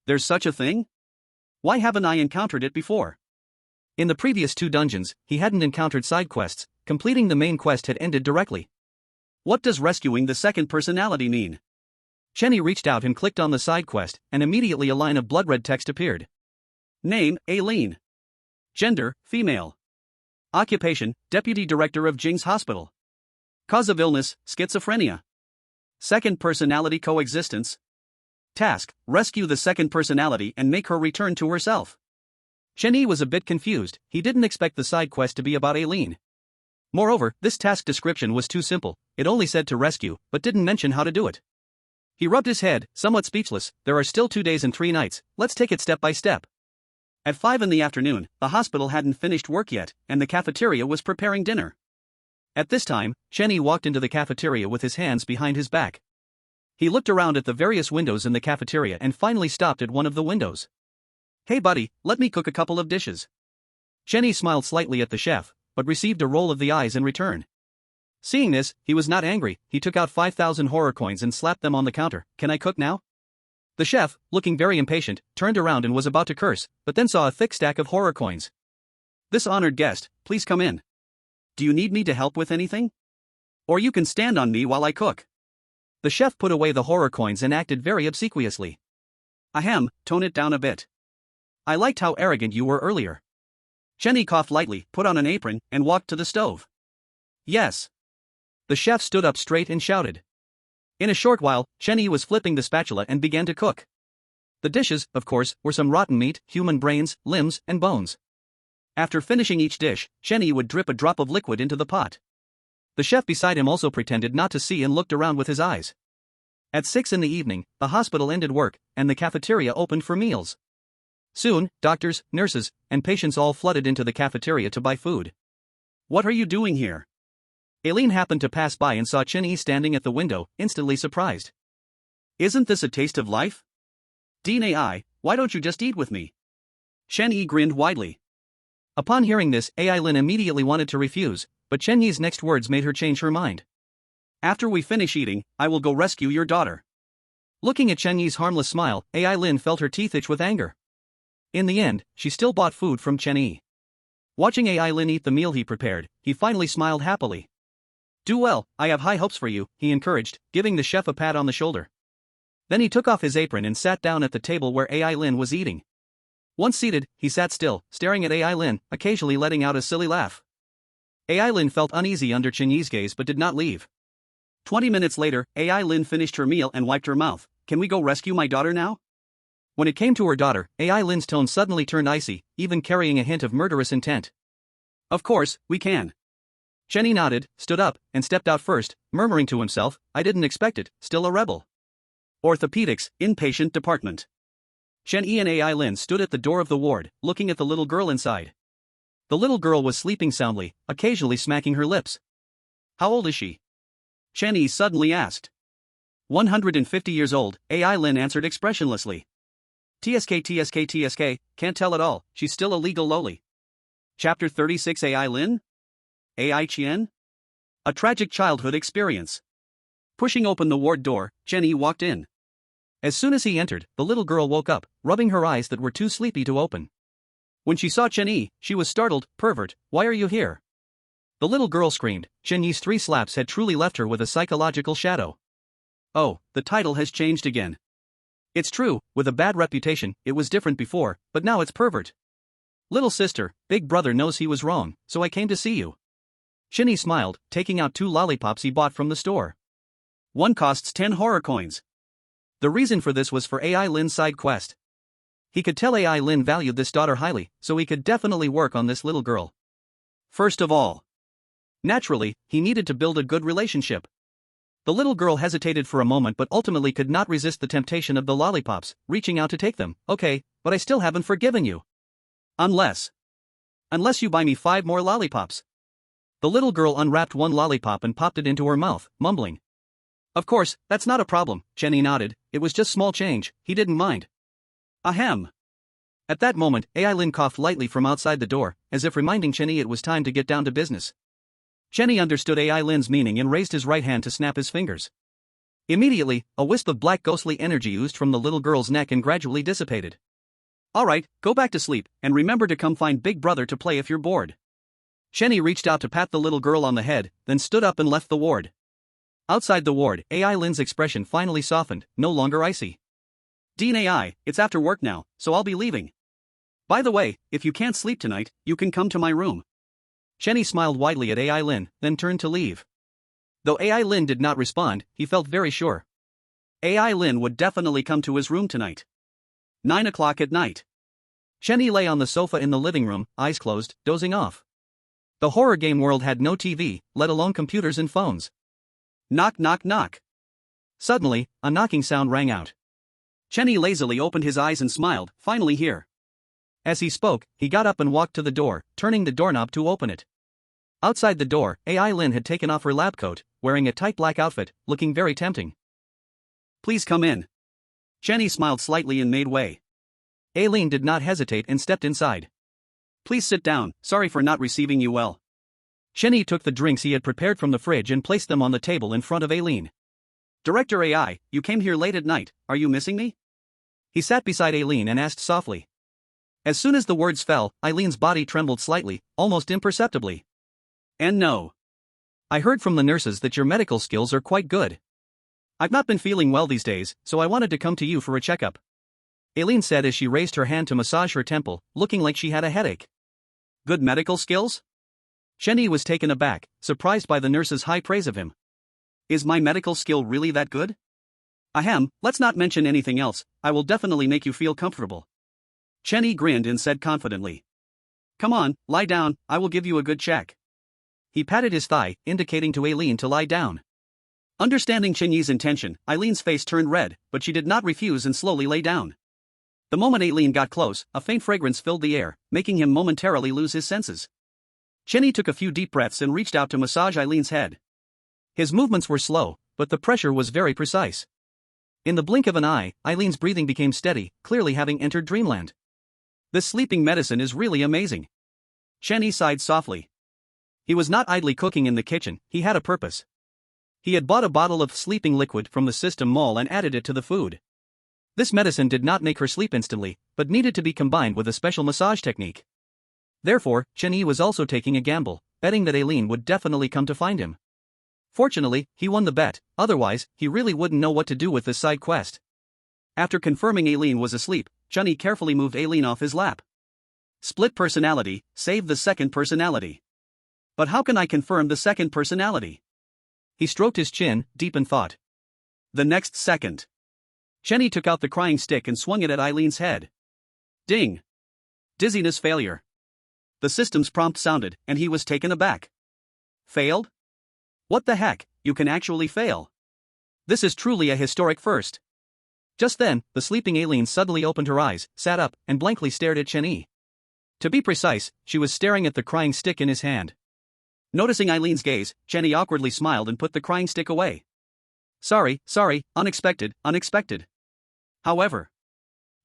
There's such a thing? Why haven't I encountered it before? In the previous 2 dungeons, he hadn't encountered side quests. Completing the main quest had ended directly. What does rescuing the second personality mean? Shen Yi reached out and clicked on the side quest, and immediately a line of blood red text appeared. Name, Aileen. Gender, female. Occupation, Deputy Director of Jing's Hospital. Cause of illness, schizophrenia. Second personality coexistence. Task, rescue the second personality and make her return to herself. Shen Yi was a bit confused. He didn't expect the side quest to be about Aileen. Moreover, this task description was too simple. It only said to rescue, but didn't mention how to do it. He rubbed his head, somewhat speechless. There are still 2 days and 3 nights, let's take it step by step. At 5 in the afternoon, the hospital hadn't finished work yet, and the cafeteria was preparing dinner. At this time, Shen Yi walked into the cafeteria with his hands behind his back. He looked around at the various windows in the cafeteria and finally stopped at one of the windows. Hey buddy, let me cook a couple of dishes. Shen Yi smiled slightly at the chef, but received a roll of the eyes in return. Seeing this, he was not angry. He took out 5,000 horror coins and slapped them on the counter. Can I cook now? The chef, looking very impatient, turned around and was about to curse, but then saw a thick stack of horror coins. This honored guest, please come in. Do you need me to help with anything? Or you can stand on me while I cook. The chef put away the horror coins and acted very obsequiously. Ahem, tone it down a bit. I liked how arrogant you were earlier. Shen Yi coughed lightly, put on an apron, and walked to the stove. Yes. The chef stood up straight and shouted. In a short while, Shen Yi was flipping the spatula and began to cook. The dishes, of course, were some rotten meat, human brains, limbs, and bones. After finishing each dish, Shen Yi would drip a drop of liquid into the pot. The chef beside him also pretended not to see and looked around with his eyes. At 6 in the evening, the hospital ended work, and the cafeteria opened for meals. Soon, doctors, nurses, and patients all flooded into the cafeteria to buy food. What are you doing here? Aileen happened to pass by and saw Shen Yi standing at the window, instantly surprised. Isn't this a taste of life? Dean AI, why don't you just eat with me? Shen Yi grinned widely. Upon hearing this, Aileen immediately wanted to refuse, but Shen Yi's next words made her change her mind. After we finish eating, I will go rescue your daughter. Looking at Shen Yi's harmless smile, Aileen felt her teeth itch with anger. In the end, she still bought food from Shen Yi. Watching Aileen eat the meal he prepared, he finally smiled happily. Do well, I have high hopes for you, he encouraged, giving the chef a pat on the shoulder. Then he took off his apron and sat down at the table where Aileen was eating. Once seated, he sat still, staring at Aileen, occasionally letting out a silly laugh. Aileen felt uneasy under Shen Yi's gaze but did not leave. 20 minutes later, Aileen finished her meal and wiped her mouth. Can we go rescue my daughter now? When it came to her daughter, Aileen's tone suddenly turned icy, even carrying a hint of murderous intent. Of course, we can. Shen Yi nodded, stood up, and stepped out first, murmuring to himself, I didn't expect it, still a rebel. Orthopedics, inpatient department. Shen Yi and Aileen stood at the door of the ward, looking at the little girl inside. The little girl was sleeping soundly, occasionally smacking her lips. How old is she? Shen Yi suddenly asked. 150 years old, Aileen answered expressionlessly. TSK, can't tell at all, she's still a legal loli. Chapter 36 Aileen? Ai Chien? A tragic childhood experience. Pushing open the ward door, Shen Yi walked in. As soon as he entered, the little girl woke up, rubbing her eyes that were too sleepy to open. When she saw Shen Yi, she was startled. Pervert, why are you here? The little girl screamed. Shen Yi's 3 slaps had truly left her with a psychological shadow. Oh, the title has changed again. It's true, with a bad reputation, it was different before, but now it's pervert. Little sister, big brother knows he was wrong, so I came to see you. Shinny smiled, taking out 2 lollipops he bought from the store. One costs 10 horror coins. The reason for this was for AI Lin's side quest. He could tell AI Lin valued this daughter highly, so he could definitely work on this little girl. First of all, naturally, he needed to build a good relationship. The little girl hesitated for a moment but ultimately could not resist the temptation of the lollipops, reaching out to take them. Okay, but I still haven't forgiven you. Unless you buy me 5 more lollipops. The little girl unwrapped 1 lollipop and popped it into her mouth, mumbling. Of course, that's not a problem, Jenny nodded. It was just small change, he didn't mind. Ahem. At that moment, AI Lin coughed lightly from outside the door, as if reminding Chenny it was time to get down to business. Chenny understood AI Lin's meaning and raised his right hand to snap his fingers. Immediately, a wisp of black ghostly energy oozed from the little girl's neck and gradually dissipated. Alright, go back to sleep, and remember to come find Big Brother to play if you're bored. Chenny reached out to pat the little girl on the head, then stood up and left the ward. Outside the ward, AI Lin's expression finally softened, no longer icy. Dean AI, it's after work now, so I'll be leaving. By the way, if you can't sleep tonight, you can come to my room. Chenny smiled widely at AI Lin, then turned to leave. Though AI Lin did not respond, he felt very sure. AI Lin would definitely come to his room tonight. 9 o'clock at night. Chenny lay on the sofa in the living room, eyes closed, dozing off. The horror game world had no TV, let alone computers and phones. Knock knock knock. Suddenly, a knocking sound rang out. Chenny lazily opened his eyes and smiled, finally here. As he spoke, he got up and walked to the door, turning the doorknob to open it. Outside the door, AI Lin had taken off her lab coat, wearing a tight black outfit, looking very tempting. Please come in. Chenny smiled slightly and made way. Aileen did not hesitate and stepped inside. Please sit down, sorry for not receiving you well. Chenny took the drinks he had prepared from the fridge and placed them on the table in front of Aileen. Director AI, you came here late at night, are you missing me? He sat beside Aileen and asked softly. As soon as the words fell, Eileen's body trembled slightly, almost imperceptibly. And no. I heard from the nurses that your medical skills are quite good. I've not been feeling well these days, so I wanted to come to you for a checkup. Aileen said as she raised her hand to massage her temple, looking like she had a headache. Good medical skills? Chenny was taken aback, surprised by the nurse's high praise of him. Is my medical skill really that good? Ahem, let's not mention anything else, I will definitely make you feel comfortable. Chenny grinned and said confidently. Come on, lie down, I will give you a good check. He patted his thigh, indicating to Aileen to lie down. Understanding Chenyi's intention, Eileen's face turned red, but she did not refuse and slowly lay down. The moment Aileen got close, a faint fragrance filled the air, making him momentarily lose his senses. Chenny took a few deep breaths and reached out to massage Eileen's head. His movements were slow, but the pressure was very precise. In the blink of an eye, Eileen's breathing became steady, clearly having entered dreamland. This sleeping medicine is really amazing. Chenny sighed softly. He was not idly cooking in the kitchen, he had a purpose. He had bought a bottle of sleeping liquid from the System Mall and added it to the food. This medicine did not make her sleep instantly, but needed to be combined with a special massage technique. Therefore, Chenny was also taking a gamble, betting that Aileen would definitely come to find him. Fortunately, he won the bet, otherwise, he really wouldn't know what to do with this side quest. After confirming Aileen was asleep, Chenny carefully moved Aileen off his lap. Split personality, save the second personality. But how can I confirm the second personality? He stroked his chin, deep in thought. The next second, Chenny took out the crying stick and swung it at Eileen's head. Ding! Dizziness failure. The system's prompt sounded, and he was taken aback. Failed? What the heck, you can actually fail. This is truly a historic first. Just then, the sleeping Aileen suddenly opened her eyes, sat up, and blankly stared at Chenny. To be precise, she was staring at the crying stick in his hand. Noticing Eileen's gaze, Chenny awkwardly smiled and put the crying stick away. Sorry, unexpected. However,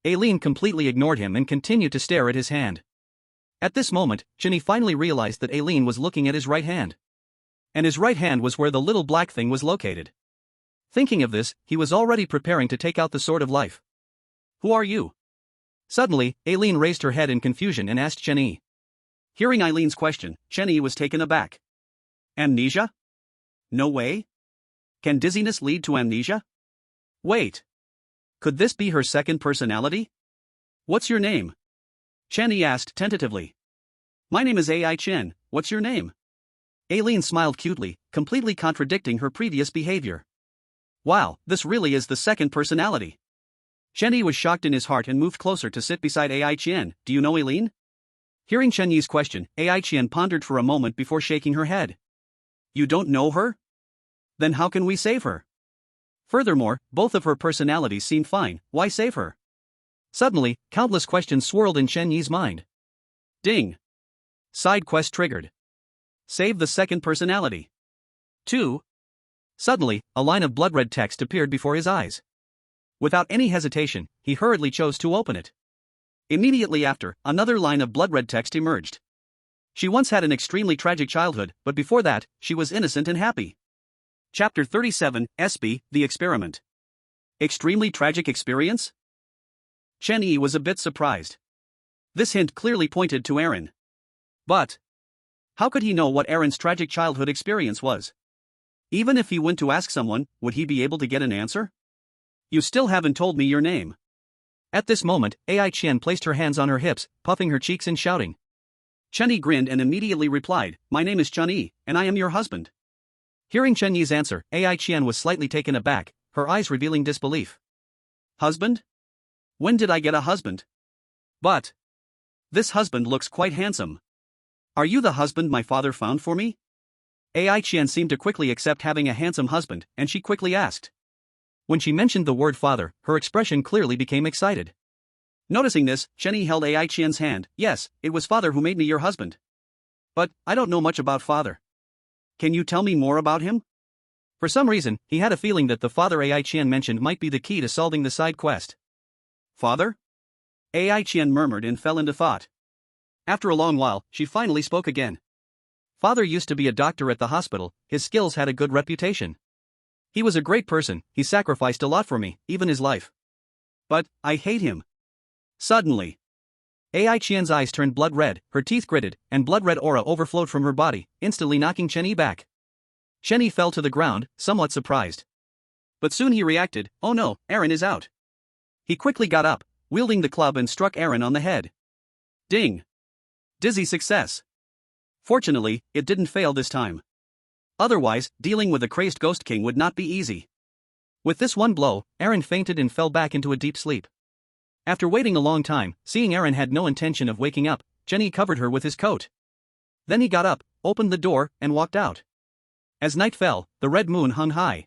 Aileen completely ignored him and continued to stare at his hand. At this moment, Chenny finally realized that Aileen was looking at his right hand. And his right hand was where the little black thing was located. Thinking of this, he was already preparing to take out the sword of life. Who are you? Suddenly, Aileen raised her head in confusion and asked Chenny. Hearing Eileen's question, Chenny was taken aback. Amnesia? No way? Can dizziness lead to amnesia? Wait. Could this be her second personality? What's your name? Chenny asked tentatively. My name is AI Chen, what's your name? Aileen smiled cutely, completely contradicting her previous behavior. Wow, this really is the second personality. Chenyi was shocked in his heart and moved closer to sit beside Ai Qian. Do you know Aileen? Hearing Chenyi's question, Ai Qian pondered for a moment before shaking her head. You don't know her? Then how can we save her? Furthermore, both of her personalities seem fine, why save her? Suddenly, countless questions swirled in Chenyi's mind. Ding! Side quest triggered. Save the second personality. 2. Suddenly, a line of blood-red text appeared before his eyes. Without any hesitation, he hurriedly chose to open it. Immediately after, another line of blood-red text emerged. She once had an extremely tragic childhood, but before that, she was innocent and happy. Chapter 37, SB, The Experiment. Extremely tragic experience? Chenyi was a bit surprised. This hint clearly pointed to Aaron. But how could he know what Aaron's tragic childhood experience was? Even if he went to ask someone, would he be able to get an answer? You still haven't told me your name. At this moment, Ai Qian placed her hands on her hips, puffing her cheeks and shouting. Chenyi grinned and immediately replied, My name is Chenyi, and I am your husband. Hearing Chenyi's answer, Ai Qian was slightly taken aback, her eyes revealing disbelief. Husband? When did I get a husband? But this husband looks quite handsome. Are you the husband my father found for me? Ai Qian seemed to quickly accept having a handsome husband, and she quickly asked. When she mentioned the word father, her expression clearly became excited. Noticing this, Chenyi held Ai Qian's hand. Yes, it was father who made me your husband. But I don't know much about father. Can you tell me more about him? For some reason, he had a feeling that the father Ai Qian mentioned might be the key to solving the side quest. Father? Ai Qian murmured and fell into thought. After a long while, she finally spoke again. Father used to be a doctor at the hospital, his skills had a good reputation. He was a great person, he sacrificed a lot for me, even his life. But I hate him. Suddenly, Ai Qian's eyes turned blood red, her teeth gritted, and blood-red aura overflowed from her body, instantly knocking Chenyi back. Chenyi fell to the ground, somewhat surprised. But soon he reacted, oh no, Aaron is out. He quickly got up, wielding the club and struck Aaron on the head. Ding! Dizzy success. Fortunately, it didn't fail this time. Otherwise, dealing with the crazed Ghost King would not be easy. With this one blow, Aaron fainted and fell back into a deep sleep. After waiting a long time, seeing Aaron had no intention of waking up, Chenyi covered her with his coat. Then he got up, opened the door, and walked out. As night fell, the red moon hung high.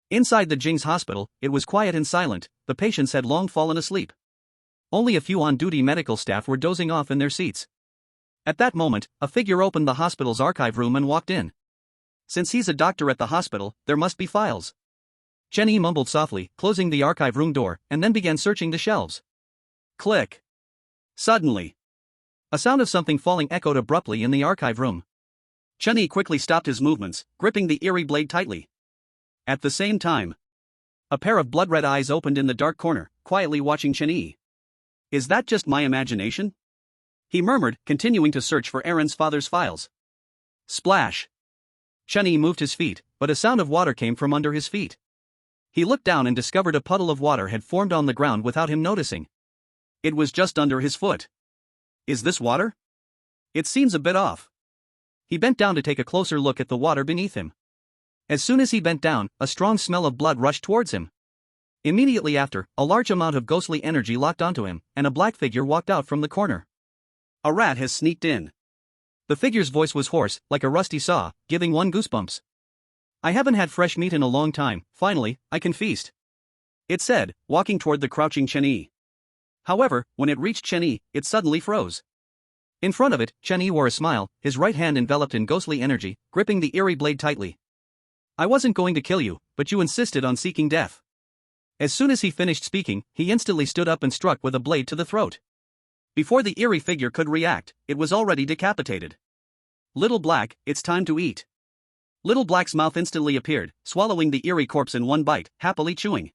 Inside the Jing's hospital, it was quiet and silent, the patients had long fallen asleep. Only a few on-duty medical staff were dozing off in their seats. At that moment, a figure opened the hospital's archive room and walked in. Since he's a doctor at the hospital, there must be files. Chenyi mumbled softly, closing the archive room door, and then began searching the shelves. Click. Suddenly, a sound of something falling echoed abruptly in the archive room. Chenyi quickly stopped his movements, gripping the eerie blade tightly. At the same time, a pair of blood-red eyes opened in the dark corner, quietly watching Chenyi. Is that just my imagination? He murmured, continuing to search for Aaron's father's files. Splash! Chenyi moved his feet, but a sound of water came from under his feet. He looked down and discovered a puddle of water had formed on the ground without him noticing. It was just under his foot. Is this water? It seems a bit off. He bent down to take a closer look at the water beneath him. As soon as he bent down, a strong smell of blood rushed towards him. Immediately after, a large amount of ghostly energy locked onto him, and a black figure walked out from the corner. A rat has sneaked in. The figure's voice was hoarse, like a rusty saw, giving one goosebumps. I haven't had fresh meat in a long time, finally, I can feast. It said, walking toward the crouching Chenyi. However, when it reached Chenyi, it suddenly froze. In front of it, Chenyi wore a smile, his right hand enveloped in ghostly energy, gripping the eerie blade tightly. I wasn't going to kill you, but you insisted on seeking death. As soon as he finished speaking, he instantly stood up and struck with a blade to the throat. Before the eerie figure could react, it was already decapitated. Little Black, it's time to eat. Little Black's mouth instantly appeared, swallowing the eerie corpse in one bite, happily chewing.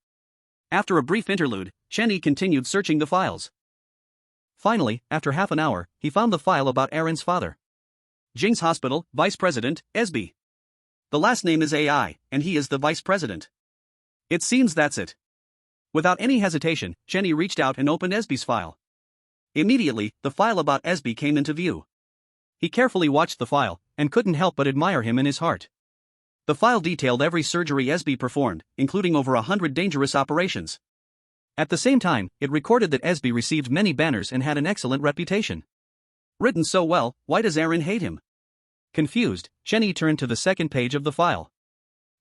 After a brief interlude, Chenyi continued searching the files. Finally, after half an hour, he found the file about Aaron's father. Jing's Hospital, Vice President, SB. The last name is AI, and he is the Vice President. It seems that's it. Without any hesitation, Chenyi reached out and opened SB's file. Immediately, the file about SB came into view. He carefully watched the file, and couldn't help but admire him in his heart. The file detailed every surgery SB performed, including over 100 dangerous operations. At the same time, it recorded that SB received many banners and had an excellent reputation. Written so well, why does Aaron hate him? Confused, Cheney turned to the second page of the file.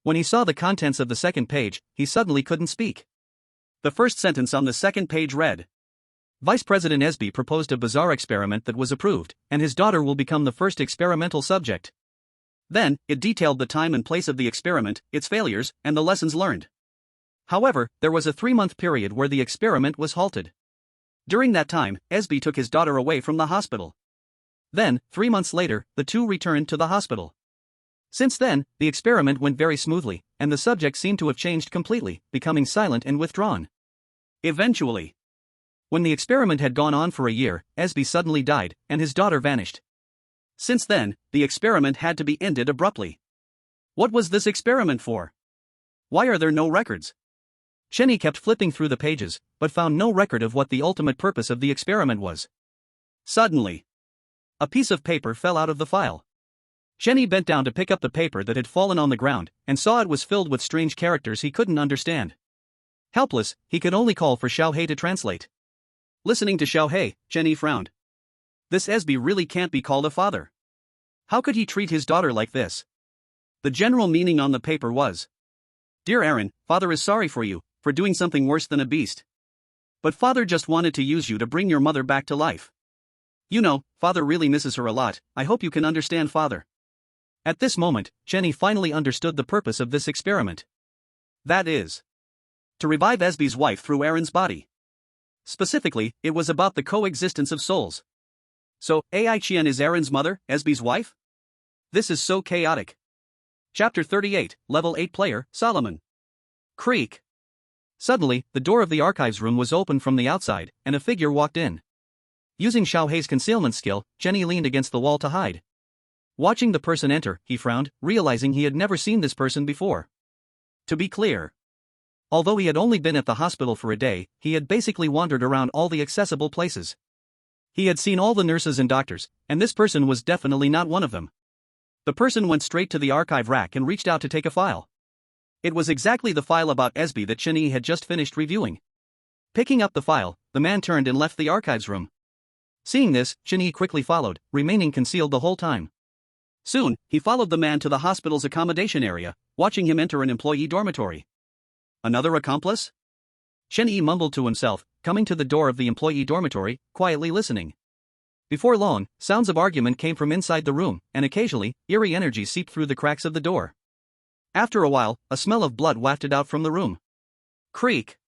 When he saw the contents of the second page, he suddenly couldn't speak. The first sentence on the second page read, Vice President SB proposed a bizarre experiment that was approved, and his daughter will become the first experimental subject. Then, it detailed the time and place of the experiment, its failures, and the lessons learned. However, there was a 3-month period where the experiment was halted. During that time, SB took his daughter away from the hospital. Then, 3 months later, the two returned to the hospital. Since then, the experiment went very smoothly, and the subject seemed to have changed completely, becoming silent and withdrawn. Eventually, when the experiment had gone on for a year, SB suddenly died, and his daughter vanished. Since then, the experiment had to be ended abruptly. What was this experiment for? Why are there no records? Cheney kept flipping through the pages, but found no record of what the ultimate purpose of the experiment was. Suddenly, a piece of paper fell out of the file. Cheney bent down to pick up the paper that had fallen on the ground, and saw it was filled with strange characters he couldn't understand. Helpless, he could only call for Xiaohei to translate. Listening to Xiaohei, Cheney frowned. This SB really can't be called a father. How could he treat his daughter like this? The general meaning on the paper was, Dear Aaron, Father is sorry for you, for doing something worse than a beast. But Father just wanted to use you to bring your mother back to life. You know, Father really misses her a lot, I hope you can understand Father. At this moment, Cheney finally understood the purpose of this experiment. That is, to revive SB's wife through Aaron's body. Specifically, it was about the coexistence of souls. So, Ai Qian is Aaron's mother, SB's wife? This is so chaotic. Chapter 38, Level 8 Player, Solomon. Creak. Suddenly, the door of the archives room was opened from the outside, and a figure walked in. Using Xiaohei's concealment skill, Cheney leaned against the wall to hide. Watching the person enter, he frowned, realizing he had never seen this person before. To be clear, although he had only been at the hospital for a day, he had basically wandered around all the accessible places. He had seen all the nurses and doctors, and this person was definitely not one of them. The person went straight to the archive rack and reached out to take a file. It was exactly the file about SB that Cheney had just finished reviewing. Picking up the file, the man turned and left the archives room. Seeing this, Cheney quickly followed, remaining concealed the whole time. Soon, he followed the man to the hospital's accommodation area, watching him enter an employee dormitory. Another accomplice? Cheney mumbled to himself, coming to the door of the employee dormitory, quietly listening. Before long, sounds of argument came from inside the room, and occasionally, eerie energy seeped through the cracks of the door. After a while, a smell of blood wafted out from the room. Creak.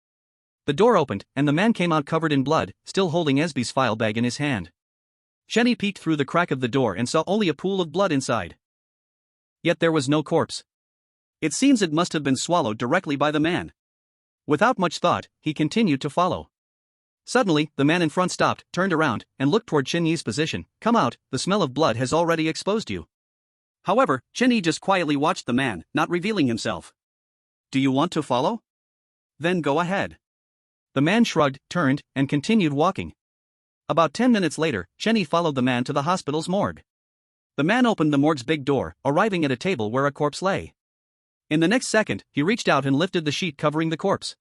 The door opened, and the man came out covered in blood, still holding SB's file bag in his hand. Cheney peeked through the crack of the door and saw only a pool of blood inside. Yet there was no corpse. It seems it must have been swallowed directly by the man. Without much thought, he continued to follow. Suddenly, the man in front stopped, turned around, and looked toward Cheney's position. Come out, the smell of blood has already exposed you. However, Cheney just quietly watched the man, not revealing himself. Do you want to follow? Then go ahead. The man shrugged, turned, and continued walking. About 10 minutes later, Cheney followed the man to the hospital's morgue. The man opened the morgue's big door, arriving at a table where a corpse lay. In the next second, he reached out and lifted the sheet covering the corpse.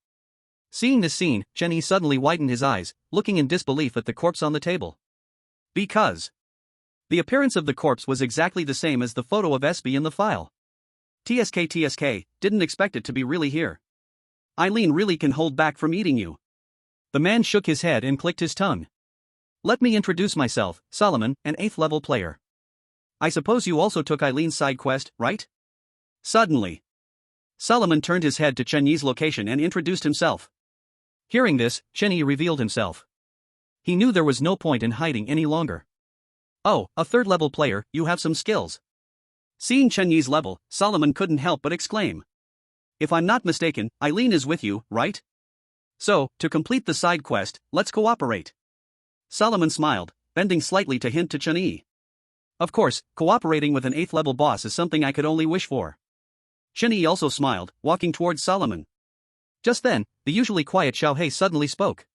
Seeing this scene, Cheney suddenly widened his eyes, looking in disbelief at the corpse on the table. Because the appearance of the corpse was exactly the same as the photo of SB in the file. TSK, didn't expect it to be really here. Eileen really can hold back from eating you. The man shook his head and clicked his tongue. Let me introduce myself, Solomon, an 8th level player. I suppose you also took Eileen's side quest, right? Suddenly, Solomon turned his head to Cheney's location and introduced himself. Hearing this, Cheney revealed himself. He knew there was no point in hiding any longer. Oh, a 3rd level player, you have some skills. Seeing Cheney's level, Solomon couldn't help but exclaim. If I'm not mistaken, Eileen is with you, right? So, to complete the side quest, let's cooperate. Solomon smiled, bending slightly to hint to Cheney. Of course, cooperating with an 8th level boss is something I could only wish for. Cheney also smiled, walking towards Solomon. Just then, the usually quiet Xiaohei suddenly spoke.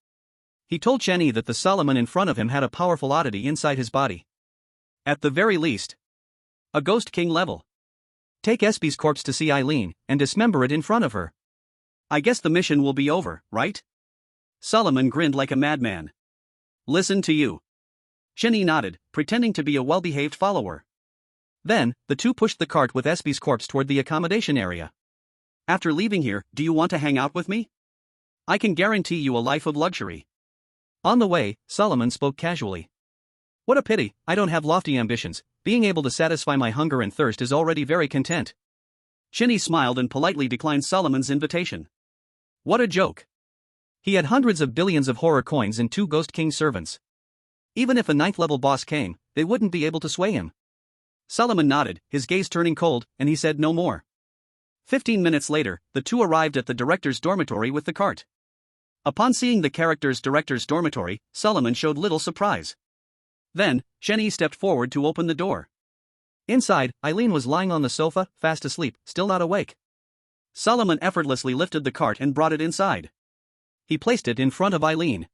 He told Cheney that the Solomon in front of him had a powerful oddity inside his body. At the very least, A Ghost King level. Take Espy's corpse to see Eileen, and dismember it in front of her. I guess the mission will be over, right? Solomon grinned like a madman. Listen to you. Shinny nodded, pretending to be a well-behaved follower. Then, the two pushed the cart with Espy's corpse toward the accommodation area. After leaving here, do you want to hang out with me? I can guarantee you a life of luxury. On the way, Solomon spoke casually. What a pity, I don't have lofty ambitions. Being able to satisfy my hunger and thirst is already very content. Shinny smiled and politely declined Solomon's invitation. What a joke. He had hundreds of billions of horror coins and 2 Ghost King servants. Even if a 9th-level boss came, they wouldn't be able to sway him. Solomon nodded, his gaze turning cold, and he said no more. 15 minutes later, the two arrived at the director's dormitory with the cart. Upon seeing the director's dormitory, Solomon showed little surprise. Then, Shenny stepped forward to open the door. Inside, Eileen was lying on the sofa, fast asleep, still not awake. Solomon effortlessly lifted the cart and brought it inside. He placed it in front of Eileen.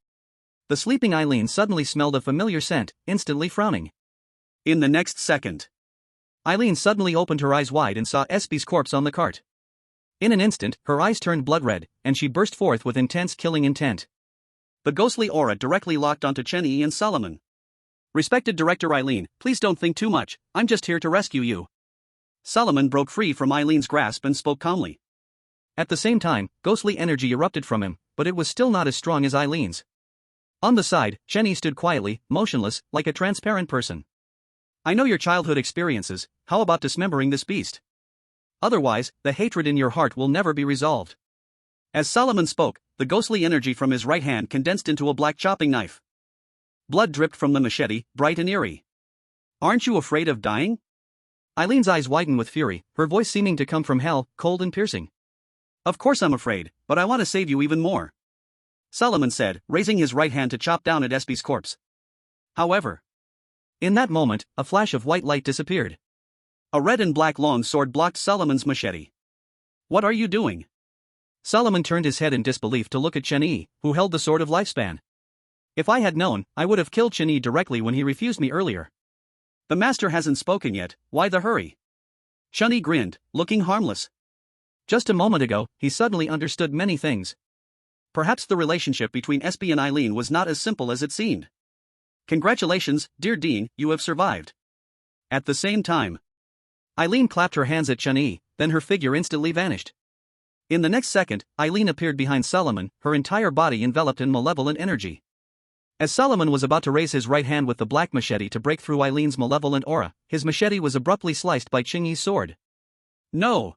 The sleeping Eileen suddenly smelled a familiar scent, instantly frowning. In the next second, Eileen suddenly opened her eyes wide and saw Espy's corpse on the cart. In an instant, her eyes turned blood red, and she burst forth with intense killing intent. The ghostly aura directly locked onto Chenny and Solomon. Respected Director Eileen, please don't think too much, I'm just here to rescue you. Solomon broke free from Eileen's grasp and spoke calmly. At the same time, ghostly energy erupted from him, but it was still not as strong as Eileen's. On the side, Chenny stood quietly, motionless, like a transparent person. I know your childhood experiences, how about dismembering this beast? Otherwise, the hatred in your heart will never be resolved. As Solomon spoke, the ghostly energy from his right hand condensed into a black chopping knife. Blood dripped from the machete, bright and eerie. Aren't you afraid of dying? Eileen's eyes widened with fury, her voice seeming to come from hell, cold and piercing. Of course I'm afraid, but I want to save you even more. Solomon said, raising his right hand to chop down at Espy's corpse. However, in that moment, a flash of white light disappeared. A red and black long sword blocked Solomon's machete. What are you doing? Solomon turned his head in disbelief to look at Chenny, who held the sword of lifespan. If I had known, I would have killed Chenny directly when he refused me earlier. The master hasn't spoken yet, why the hurry? Chenny grinned, looking harmless. Just a moment ago, he suddenly understood many things. Perhaps the relationship between Espy and Eileen was not as simple as it seemed. Congratulations, dear Dean, you have survived. At the same time, Eileen clapped her hands at Chenny, then her figure instantly vanished. In the next second, Eileen appeared behind Solomon, her entire body enveloped in malevolent energy. As Solomon was about to raise his right hand with the black machete to break through Eileen's malevolent aura, his machete was abruptly sliced by Chingy's sword. No!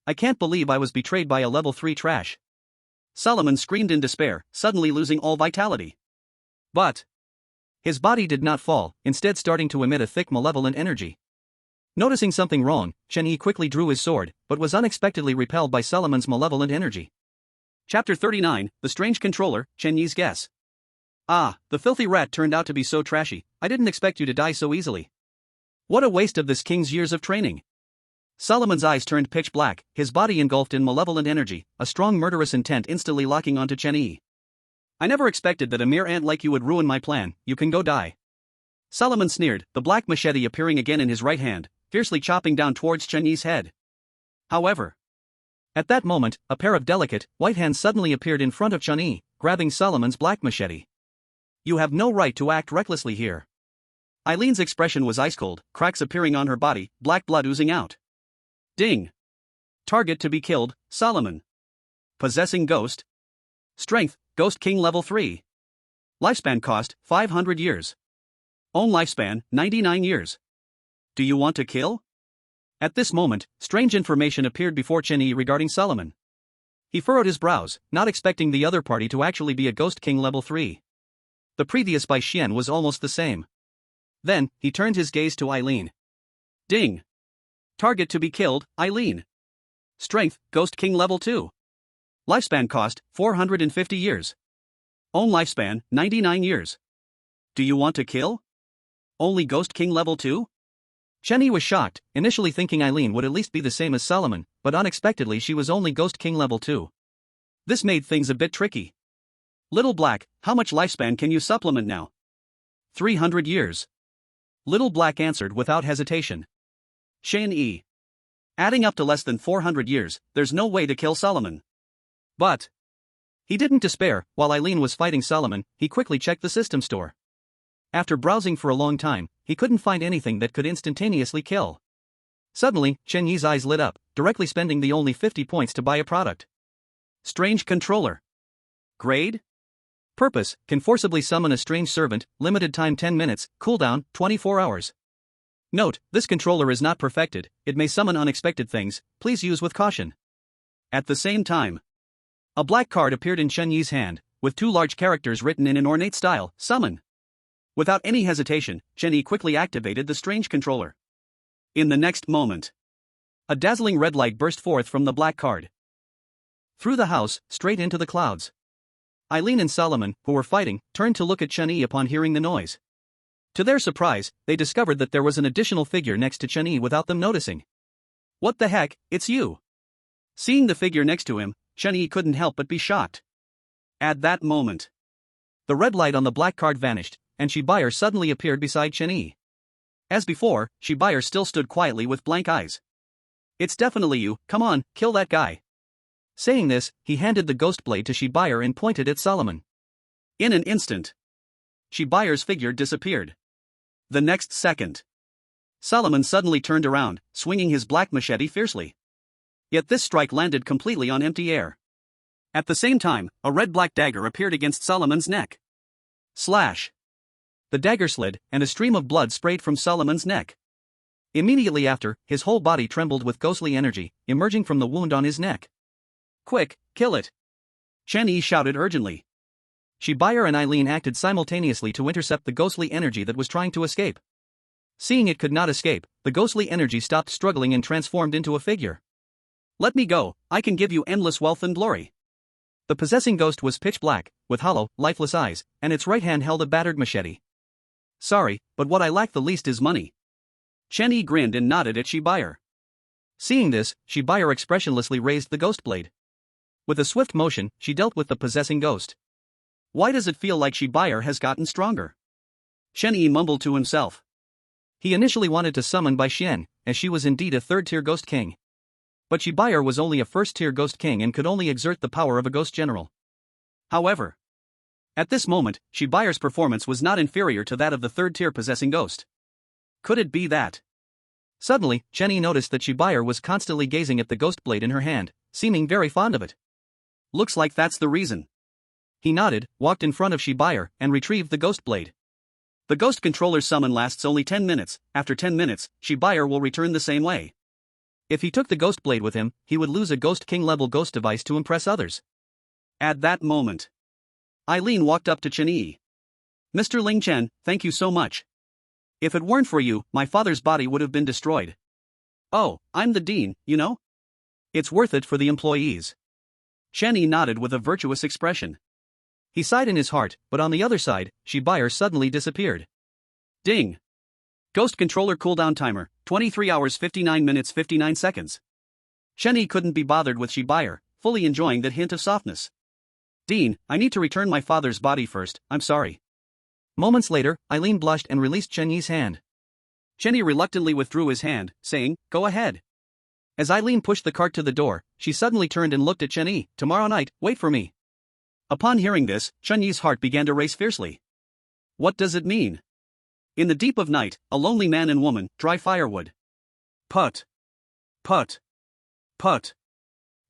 I can't believe I was betrayed by a level 3 trash. Solomon screamed in despair, suddenly losing all vitality. But his body did not fall, instead starting to emit a thick malevolent energy. Noticing something wrong, Chenny quickly drew his sword, but was unexpectedly repelled by Solomon's malevolent energy. Chapter 39, The Strange Controller, Chenyi's Guess. Ah, the filthy rat turned out to be so trashy, I didn't expect you to die so easily. What a waste of this king's years of training. Solomon's eyes turned pitch black, his body engulfed in malevolent energy, a strong murderous intent instantly locking onto Chenny. I never expected that a mere ant like you would ruin my plan, you can go die. Solomon sneered, the black machete appearing again in his right hand, fiercely chopping down towards Chenyi's head. However, at that moment, a pair of delicate, white hands suddenly appeared in front of Chenyi, grabbing Solomon's black machete. You have no right to act recklessly here. Eileen's expression was ice cold, cracks appearing on her body, black blood oozing out. Ding. Target to be killed, Solomon. Possessing ghost. Strength, Ghost King level 3. Lifespan cost, 500 years. Own lifespan, 99 years. Do you want to kill? At this moment, strange information appeared before Chenyi regarding Solomon. He furrowed his brows, not expecting the other party to actually be a Ghost King level 3. The previous by Xian was almost the same. Then, he turned his gaze to Eileen. Ding. Target to be killed, Eileen. Strength, Ghost King level 2. Lifespan cost, 450 years. Own lifespan, 99 years. Do you want to kill? Only Ghost King level 2? Chenyi was shocked, initially thinking Eileen would at least be the same as Solomon, but unexpectedly she was only Ghost King level 2. This made things a bit tricky. Little Black, how much lifespan can you supplement now? 300 years. Little Black answered without hesitation. Shin E. Adding up to less than 400 years, there's no way to kill Solomon. But he didn't despair. While Eileen was fighting Solomon, he quickly checked the system store. After browsing for a long time, he couldn't find anything that could instantaneously kill. Suddenly, Chen Yi's eyes lit up, directly spending the only 50 points to buy a product. Strange controller. Grade? Purpose: can forcibly summon a strange servant, limited time 10 minutes, cooldown 24 hours. Note: this controller is not perfected, it may summon unexpected things, please use with caution. At the same time, a black card appeared in Chen Yi's hand, with 2 large characters written in an ornate style: summon. Without any hesitation, Chen Yi quickly activated the strange controller. In the next moment, a dazzling red light burst forth from the black card. Through the house, straight into the clouds. Eileen and Solomon, who were fighting, turned to look at Chen Yi upon hearing the noise. To their surprise, they discovered that there was an additional figure next to Chen Yi without them noticing. What the heck, it's you! Seeing the figure next to him, Chen Yi couldn't help but be shocked. At that moment, the red light on the black card vanished, and Shibuyer suddenly appeared beside Chen Yi. As before, Shibuyer still stood quietly with blank eyes. It's definitely you, come on, kill that guy. Saying this, he handed the ghost blade to Shibuyer and pointed at Solomon. In an instant, Shibuyer's figure disappeared. The next second, Solomon suddenly turned around, swinging his black machete fiercely. Yet this strike landed completely on empty air. At the same time, a red-black dagger appeared against Solomon's neck. Slash! The dagger slid, and a stream of blood sprayed from Solomon's neck. Immediately after, his whole body trembled with ghostly energy, emerging from the wound on his neck. Quick, kill it! Chen Yi shouted urgently. Shibuyer and Eileen acted simultaneously to intercept the ghostly energy that was trying to escape. Seeing it could not escape, the ghostly energy stopped struggling and transformed into a figure. Let me go, I can give you endless wealth and glory. The possessing ghost was pitch black, with hollow, lifeless eyes, and its right hand held a battered machete. Sorry, but what I lack the least is money. Chen Yi grinned and nodded at Shibuyer. Seeing this, Shibuyer expressionlessly raised the ghost blade. With a swift motion, she dealt with the possessing ghost. Why does it feel like Shibuyer has gotten stronger? Chen Yi mumbled to himself. He initially wanted to summon Bai Xian, as she was indeed a third-tier ghost king. But Shibuyer was only a first-tier ghost king and could only exert the power of a ghost general. However, at this moment, Shibuyer's performance was not inferior to that of the third-tier possessing ghost. Could it be that? Suddenly, Chen Yi noticed that Shibuyer was constantly gazing at the ghost blade in her hand, seeming very fond of it. Looks like that's the reason. He nodded, walked in front of Shibuyer, and retrieved the ghost blade. The ghost controller's summon lasts only 10 minutes, after 10 minutes, Shibuyer will return the same way. If he took the ghost blade with him, he would lose a ghost king-level ghost device to impress others. At that moment, Eileen walked up to Chen Yi. Mr. Ling Chen, thank you so much. If it weren't for you, my father's body would have been destroyed. Oh, I'm the dean, you know? It's worth it for the employees. Chen Yi nodded with a virtuous expression. He sighed in his heart, but on the other side, Shibuyer suddenly disappeared. Ding! Ghost controller cooldown timer, 23 hours 59 minutes 59 seconds. Chen Yi couldn't be bothered with Shibuyer, fully enjoying that hint of softness. Dean, I need to return my father's body first, I'm sorry. Moments later, Eileen blushed and released Chen Yi's hand. Chen Yi reluctantly withdrew his hand, saying, go ahead. As Eileen pushed the cart to the door, she suddenly turned and looked at Chen Yi. Tomorrow night, wait for me. Upon hearing this, Chen Yi's heart began to race fiercely. What does it mean? In the deep of night, a lonely man and woman, dry firewood. Put. Put. Put.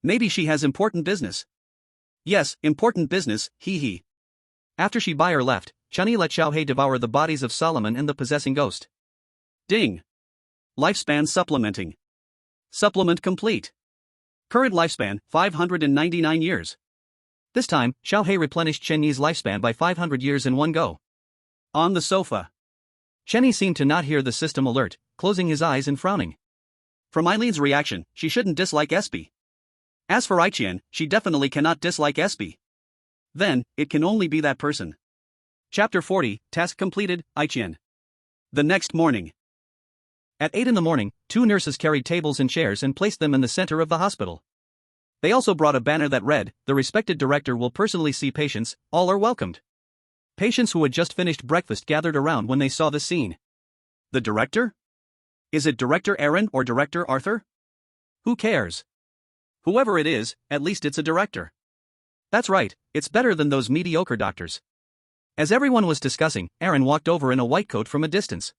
Maybe she has important business. Yes, important business, hee. After Shibuyer left, Chen Yi let Xiaohei devour the bodies of Solomon and the possessing ghost. Ding. Lifespan supplementing. Supplement complete. Current lifespan, 599 years. This time, Xiaohei replenished Chen Yi's lifespan by 500 years in one go. On the sofa, Chen Yi seemed to not hear the system alert, closing his eyes and frowning. From Eileen's reaction, she shouldn't dislike Espy. As for Aiqian, she definitely cannot dislike Espy. Then, it can only be that person. Chapter 40, Task completed, Aiqian. The next morning. At 8 in the morning, 2 nurses carried tables and chairs and placed them in the center of the hospital. They also brought a banner that read, "The respected director will personally see patients, all are welcomed." Patients who had just finished breakfast gathered around when they saw the scene. The director? Is it Director Aaron or Director Arthur? Who cares? Whoever it is, at least it's a director. That's right, it's better than those mediocre doctors. As everyone was discussing, Aaron walked over in a white coat from a distance.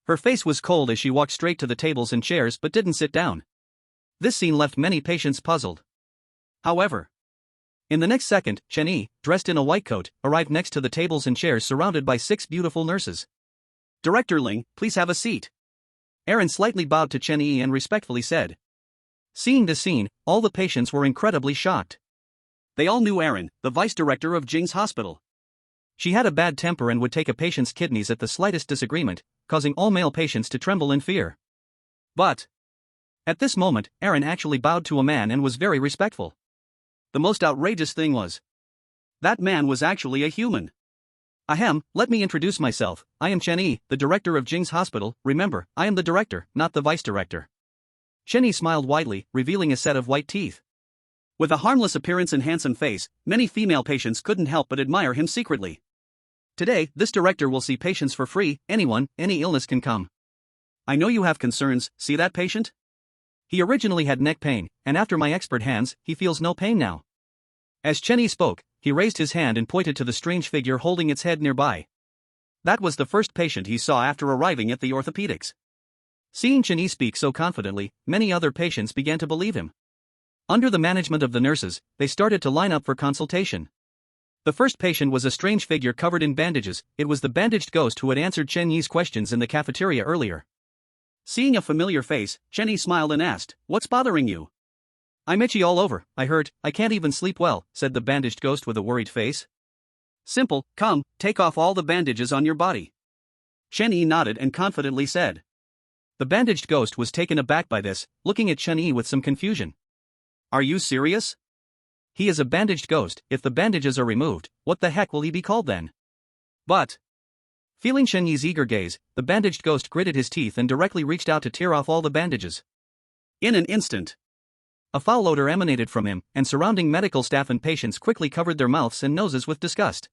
Her face was cold as she walked straight to the tables and chairs but didn't sit down. This scene left many patients puzzled. However, in the next second, Chen-Yi, dressed in a white coat, arrived next to the tables and chairs surrounded by 6 beautiful nurses. Director Ling, please have a seat. Aaron slightly bowed to Chen-Yi and respectfully said. Seeing this scene, all the patients were incredibly shocked. They all knew Aaron, the vice director of Jing's hospital. She had a bad temper and would take a patient's kidneys at the slightest disagreement, causing all male patients to tremble in fear. But at this moment, Aaron actually bowed to a man and was very respectful. The most outrageous thing was, that man was actually a human. Ahem, let me introduce myself. I am Chen-Yi, the director of Jing's hospital. Remember, I am the director, not the vice director. Chen-Yi smiled widely, revealing a set of white teeth. With a harmless appearance and handsome face, many female patients couldn't help but admire him secretly. Today, this director will see patients for free. Anyone, any illness can come. I know you have concerns. See that patient? He originally had neck pain, and after my expert hands, he feels no pain now. As Chen-Yi spoke, he raised his hand and pointed to the strange figure holding its head nearby. That was the first patient he saw after arriving at the orthopedics. Seeing Chen-Yi speak so confidently, many other patients began to believe him. Under the management of the nurses, they started to line up for consultation. The first patient was a strange figure covered in bandages. It was the bandaged ghost who had answered Chen-Yi's questions in the cafeteria earlier. Seeing a familiar face, Chen-Yi smiled and asked, "What's bothering you?" "I'm itchy all over, I heard, I can't even sleep well," said the bandaged ghost with a worried face. "Simple, come, take off all the bandages on your body." Chen-Yi nodded and confidently said. The bandaged ghost was taken aback by this, looking at Chen-Yi with some confusion. "Are you serious? He is a bandaged ghost. If the bandages are removed, what the heck will he be called then?" But feeling Chen-Yi's eager gaze, the bandaged ghost gritted his teeth and directly reached out to tear off all the bandages. In an instant, a foul odor emanated from him, and surrounding medical staff and patients quickly covered their mouths and noses with disgust.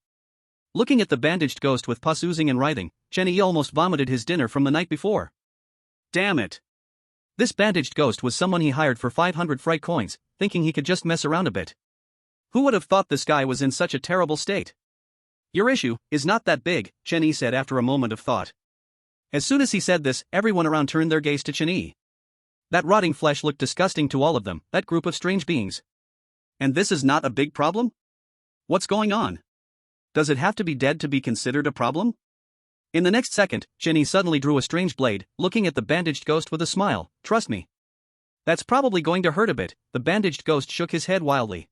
Looking at the bandaged ghost with pus oozing and writhing, Chen-Yi almost vomited his dinner from the night before. Damn it! This bandaged ghost was someone he hired for 500 fright coins, thinking he could just mess around a bit. Who would have thought this guy was in such a terrible state? Your issue is not that big, Chen-Yi said after a moment of thought. As soon as he said this, everyone around turned their gaze to Chen-Yi. That rotting flesh looked disgusting to all of them, that group of strange beings. And this is not a big problem? What's going on? Does it have to be dead to be considered a problem? In the next second, Chen-Yi suddenly drew a strange blade, looking at the bandaged ghost with a smile. "Trust me. That's probably going to hurt a bit." The bandaged ghost shook his head wildly.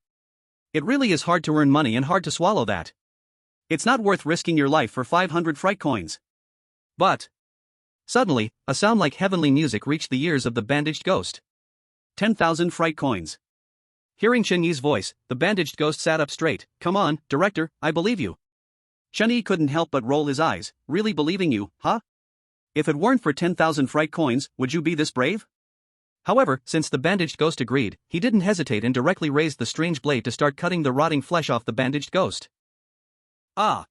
"It really is hard to earn money and hard to swallow that. It's not worth risking your life for 500 fright coins." But suddenly, a sound like heavenly music reached the ears of the bandaged ghost. 10,000 fright coins. Hearing Chen-Yi's voice, the bandaged ghost sat up straight. "Come on, director, I believe you." Chen-Yi couldn't help but roll his eyes. "Really believing you, huh? If it weren't for 10,000 fright coins, would you be this brave?" However, since the bandaged ghost agreed, he didn't hesitate and directly raised the strange blade to start cutting the rotting flesh off the bandaged ghost. Ah!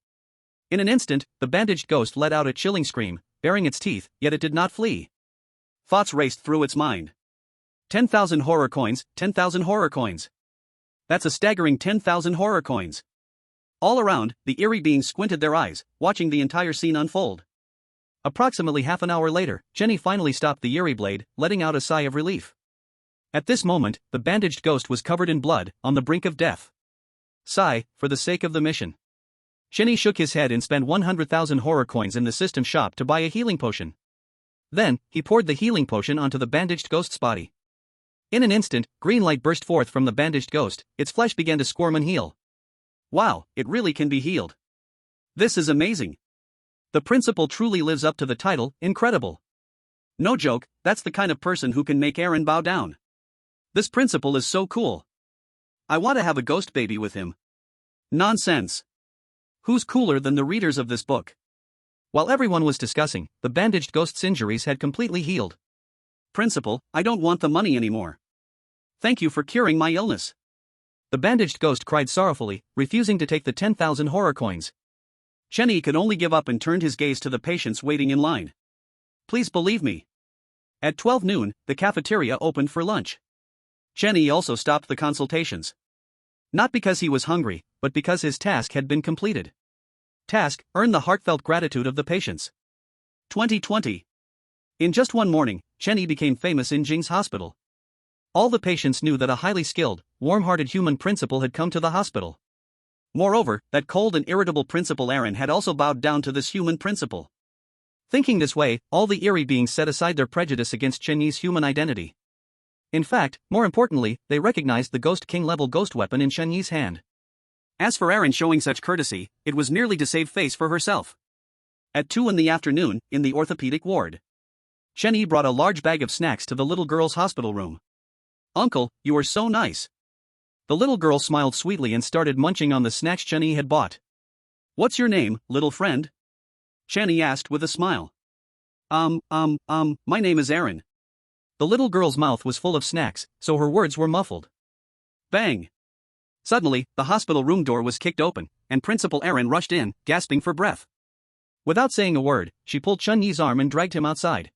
In an instant, the bandaged ghost let out a chilling scream, baring its teeth, yet it did not flee. Thoughts raced through its mind. 10,000 horror coins, 10,000 horror coins. That's a staggering 10,000 horror coins. All around, the eerie beings squinted their eyes, watching the entire scene unfold. Approximately half an hour later, Chen-Yi finally stopped the eerie blade, letting out a sigh of relief. At this moment, the bandaged ghost was covered in blood, on the brink of death. Sigh, for the sake of the mission. Chen-Yi shook his head and spent 100,000 horror coins in the system shop to buy a healing potion. Then, he poured the healing potion onto the bandaged ghost's body. In an instant, green light burst forth from the bandaged ghost, its flesh began to squirm and heal. Wow, it really can be healed. This is amazing. The principal truly lives up to the title, incredible. No joke, that's the kind of person who can make Aaron bow down. This principal is so cool. I want to have a ghost baby with him. Nonsense. Who's cooler than the readers of this book? While everyone was discussing, the bandaged ghost's injuries had completely healed. Principal, I don't want the money anymore. Thank you for curing my illness. The bandaged ghost cried sorrowfully, refusing to take the 10,000 horror coins. Chen-Yi could only give up and turned his gaze to the patients waiting in line. Please believe me. At 12 noon, the cafeteria opened for lunch. Chenny also stopped the consultations. Not because he was hungry, but because his task had been completed. Task earned the heartfelt gratitude of the patients. 2020. In just one morning, Chenny became famous in Jing's hospital. All the patients knew that a highly skilled, warm-hearted human principal had come to the hospital. Moreover, that cold and irritable Principal Aaron had also bowed down to this human principal. Thinking this way, all the eerie beings set aside their prejudice against Chenyi's human identity. In fact, more importantly, they recognized the Ghost King-level ghost weapon in Chenyi's hand. As for Aaron showing such courtesy, it was merely to save face for herself. At 2 in the afternoon, in the orthopedic ward, Chenyi brought a large bag of snacks to the little girl's hospital room. "Uncle, you are so nice." The little girl smiled sweetly and started munching on the snacks Chenyi had bought. "What's your name, little friend?" Chenyi asked with a smile. My name is Aaron." The little girl's mouth was full of snacks, so her words were muffled. Bang! Suddenly, the hospital room door was kicked open, and Principal Aaron rushed in, gasping for breath. Without saying a word, she pulled Chenyi's arm and dragged him outside.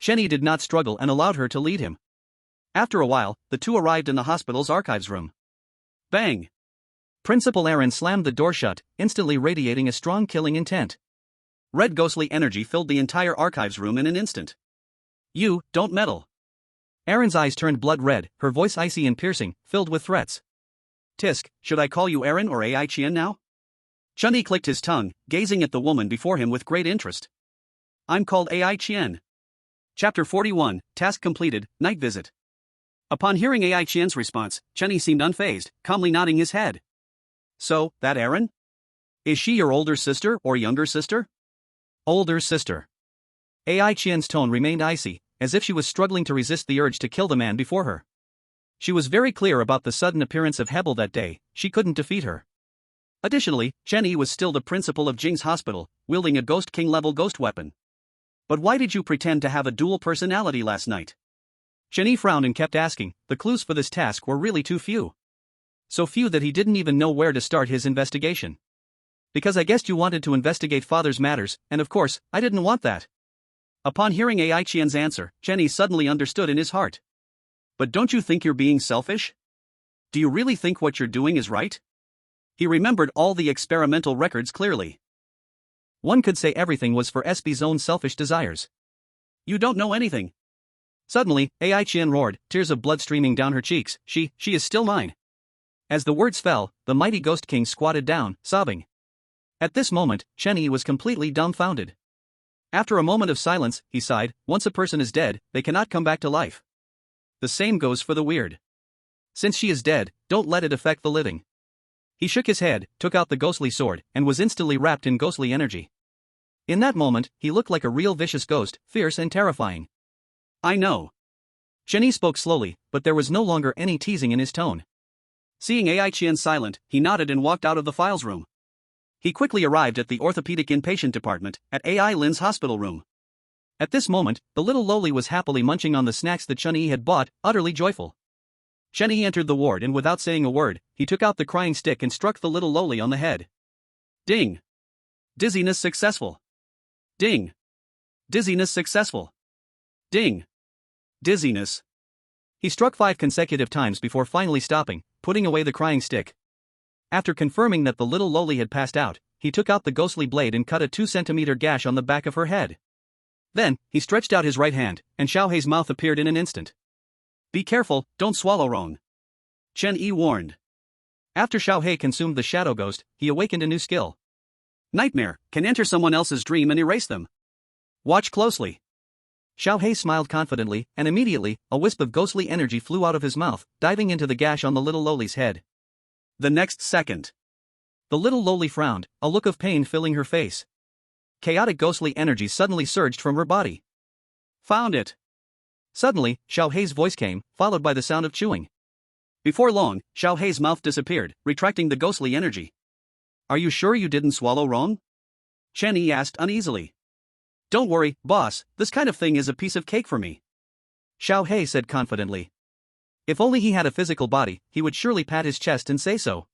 Chenyi did not struggle and allowed her to lead him. After a while, the two arrived in the hospital's archives room. Bang! Principal Aaron slammed the door shut, instantly radiating a strong killing intent. Red ghostly energy filled the entire archives room in an instant. "You, don't meddle." Aaron's eyes turned blood red, her voice icy and piercing, filled with threats. "Tisk, should I call you Aaron or Ai Chien now?" Chenyi clicked his tongue, gazing at the woman before him with great interest. "I'm called Ai Chien." Chapter 41, Task Completed, Night Visit. Upon hearing Ai Chien's response, Chenyi seemed unfazed, calmly nodding his head. "So, that Aaron? Is she your older sister or younger sister?" "Older sister." Ai Chien's tone remained icy, as if she was struggling to resist the urge to kill the man before her. She was very clear about the sudden appearance of Hebel that day, she couldn't defeat her. Additionally, Chenyi was still the principal of Jing's hospital, wielding a Ghost King-level ghost weapon. "But why did you pretend to have a dual personality last night?" Chenyi frowned and kept asking. The clues for this task were really too few. So few that he didn't even know where to start his investigation. "Because I guessed you wanted to investigate father's matters, and of course, I didn't want that." Upon hearing Ai Chien's answer, Chenyi suddenly understood in his heart. "But don't you think you're being selfish? Do you really think what you're doing is right?" He remembered all the experimental records clearly. One could say everything was for SB's own selfish desires. "You don't know anything." Suddenly, Ai Chien roared, tears of blood streaming down her cheeks. She is still mine." As the words fell, the mighty Ghost King squatted down, sobbing. At this moment, Chenyi was completely dumbfounded. After a moment of silence, he sighed. "Once a person is dead, they cannot come back to life. The same goes for the weird. Since she is dead, don't let it affect the living." He shook his head, took out the ghostly sword, and was instantly wrapped in ghostly energy. In that moment, he looked like a real vicious ghost, fierce and terrifying. "I know." Chenyi spoke slowly, but there was no longer any teasing in his tone. Seeing Ai Chien silent, he nodded and walked out of the files room. He quickly arrived at the orthopedic inpatient department, at Ai Lin's hospital room. At this moment, the little lowly was happily munching on the snacks that Chenyi had bought, utterly joyful. Chenyi entered the ward and without saying a word, he took out the crying stick and struck the little lowly on the head. Ding! Dizziness successful. Ding! Dizziness successful. Ding! Dizziness. He struck 5 consecutive times before finally stopping, putting away the crying stick. After confirming that the little lowly had passed out, he took out the ghostly blade and cut a 2-centimeter gash on the back of her head. Then, he stretched out his right hand, and Xiaohei's mouth appeared in an instant. "Be careful, don't swallow wrong," Chenyi warned. After Xiaohei consumed the shadow ghost, he awakened a new skill. Nightmare, can enter someone else's dream and erase them. Watch closely. Xiaohei smiled confidently, and immediately, a wisp of ghostly energy flew out of his mouth, diving into the gash on the little lowly's head. The next second, the little lowly frowned, a look of pain filling her face. Chaotic ghostly energy suddenly surged from her body. Found it. Suddenly, Xiaohei's voice came, followed by the sound of chewing. Before long, Xiaohei's mouth disappeared, retracting the ghostly energy. "Are you sure you didn't swallow wrong?" Chenyi asked uneasily. "Don't worry, boss, this kind of thing is a piece of cake for me," Xiaohei said confidently. If only he had a physical body, he would surely pat his chest and say so.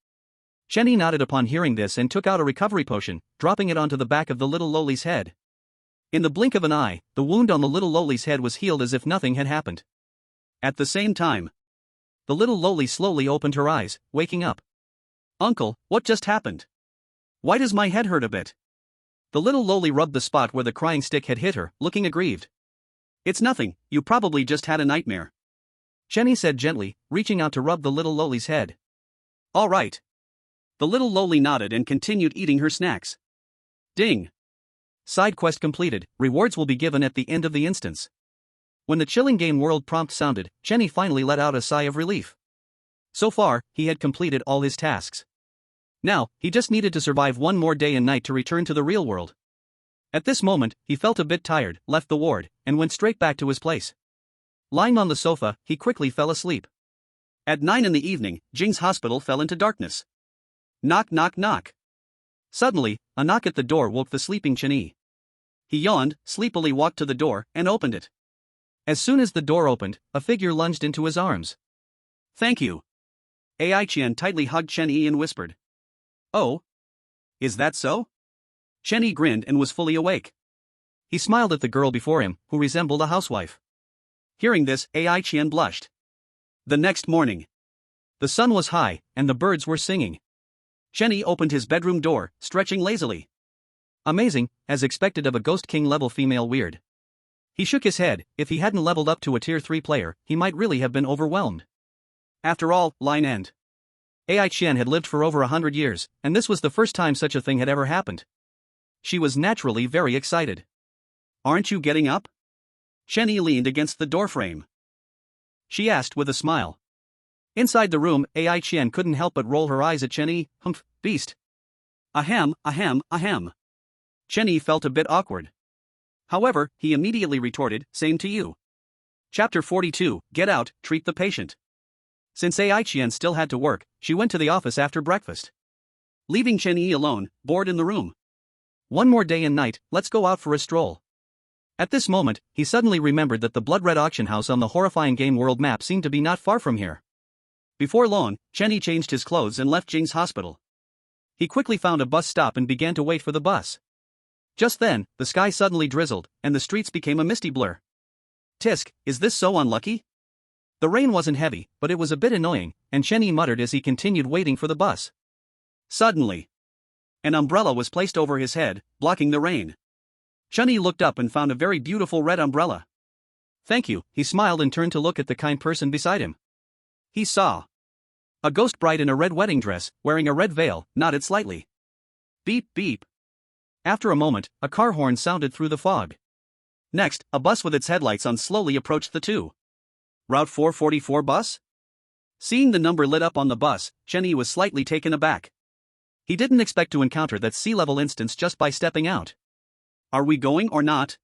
Chenyi nodded upon hearing this and took out a recovery potion, dropping it onto the back of the little lowly's head. In the blink of an eye, the wound on the little Loli's head was healed as if nothing had happened. At the same time, the little Loli slowly opened her eyes, waking up. "Uncle, what just happened? Why does my head hurt a bit?" The little Loli rubbed the spot where the crying stick had hit her, looking aggrieved. "It's nothing, you probably just had a nightmare," Jenny said gently, reaching out to rub the little Loli's head. "All right." The little Loli nodded and continued eating her snacks. Ding! Side quest completed, rewards will be given at the end of the instance. When the chilling game world prompt sounded, Jenny finally let out a sigh of relief. So far, he had completed all his tasks. Now, he just needed to survive one more day and night to return to the real world. At this moment, he felt a bit tired, left the ward, and went straight back to his place. Lying on the sofa, he quickly fell asleep. At 9 in the evening, Jing's hospital fell into darkness. Knock knock knock. Suddenly, a knock at the door woke the sleeping Chen-Yi. He yawned, sleepily walked to the door, and opened it. As soon as the door opened, a figure lunged into his arms. "Thank you." Ai Qian tightly hugged Chen-Yi and whispered. "Oh? Is that so?" Chen-Yi grinned and was fully awake. He smiled at the girl before him, who resembled a housewife. Hearing this, Ai Qian blushed. The next morning, the sun was high, and the birds were singing. Chen-Yi opened his bedroom door, stretching lazily. Amazing, as expected of a Ghost King level female weird. He shook his head. If he hadn't leveled up to a tier 3 player, he might really have been overwhelmed. After all, line end. Ai Qian had lived for over 100 years, and this was the first time such a thing had ever happened. She was naturally very excited. "Aren't you getting up?" Chen-Yi leaned against the doorframe. She asked with a smile. Inside the room, Ai Qian couldn't help but roll her eyes at Chen-Yi. "Humph, beast." Ahem, ahem, ahem. Chen-Yi felt a bit awkward. However, he immediately retorted, "Same to you." Chapter 42, Get Out, Treat the Patient. Since Ai Qian still had to work, she went to the office after breakfast. Leaving Chen-Yi alone, bored in the room. "One more day and night, let's go out for a stroll." At this moment, he suddenly remembered that the blood-red auction house on the horrifying game world map seemed to be not far from here. Before long, Chen-Yi changed his clothes and left Jing's hospital. He quickly found a bus stop and began to wait for the bus. Just then, the sky suddenly drizzled, and the streets became a misty blur. Tisk, is this so unlucky? The rain wasn't heavy, but it was a bit annoying, and Chen-Yi muttered as he continued waiting for the bus. Suddenly, an umbrella was placed over his head, blocking the rain. Chen-Yi looked up and found a very beautiful red umbrella. "Thank you," he smiled and turned to look at the kind person beside him. He saw a ghost bride in a red wedding dress, wearing a red veil, nodded slightly. Beep beep. After a moment, a car horn sounded through the fog. Next, a bus with its headlights on slowly approached the two. Route 444 bus? Seeing the number lit up on the bus, Chen-Yi was slightly taken aback. He didn't expect to encounter that sea-level instance just by stepping out. Are we going or not?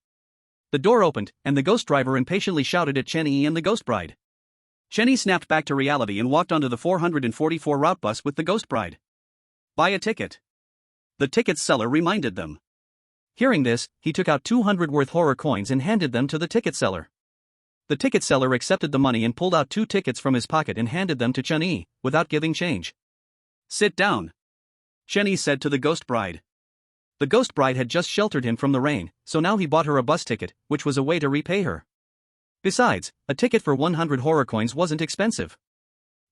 The door opened, and the ghost driver impatiently shouted at Chen-Yi and the ghost bride. Chen-Yi snapped back to reality and walked onto the 444 route bus with the ghost bride. Buy a ticket. The ticket seller reminded them. Hearing this, he took out 200 worth horror coins and handed them to the ticket seller. The ticket seller accepted the money and pulled out 2 tickets from his pocket and handed them to Chen-Yi, without giving change. Sit down, Chen-Yi said to the ghost bride. The ghost bride had just sheltered him from the rain, so now he bought her a bus ticket, which was a way to repay her. Besides, a ticket for 100 horror coins wasn't expensive.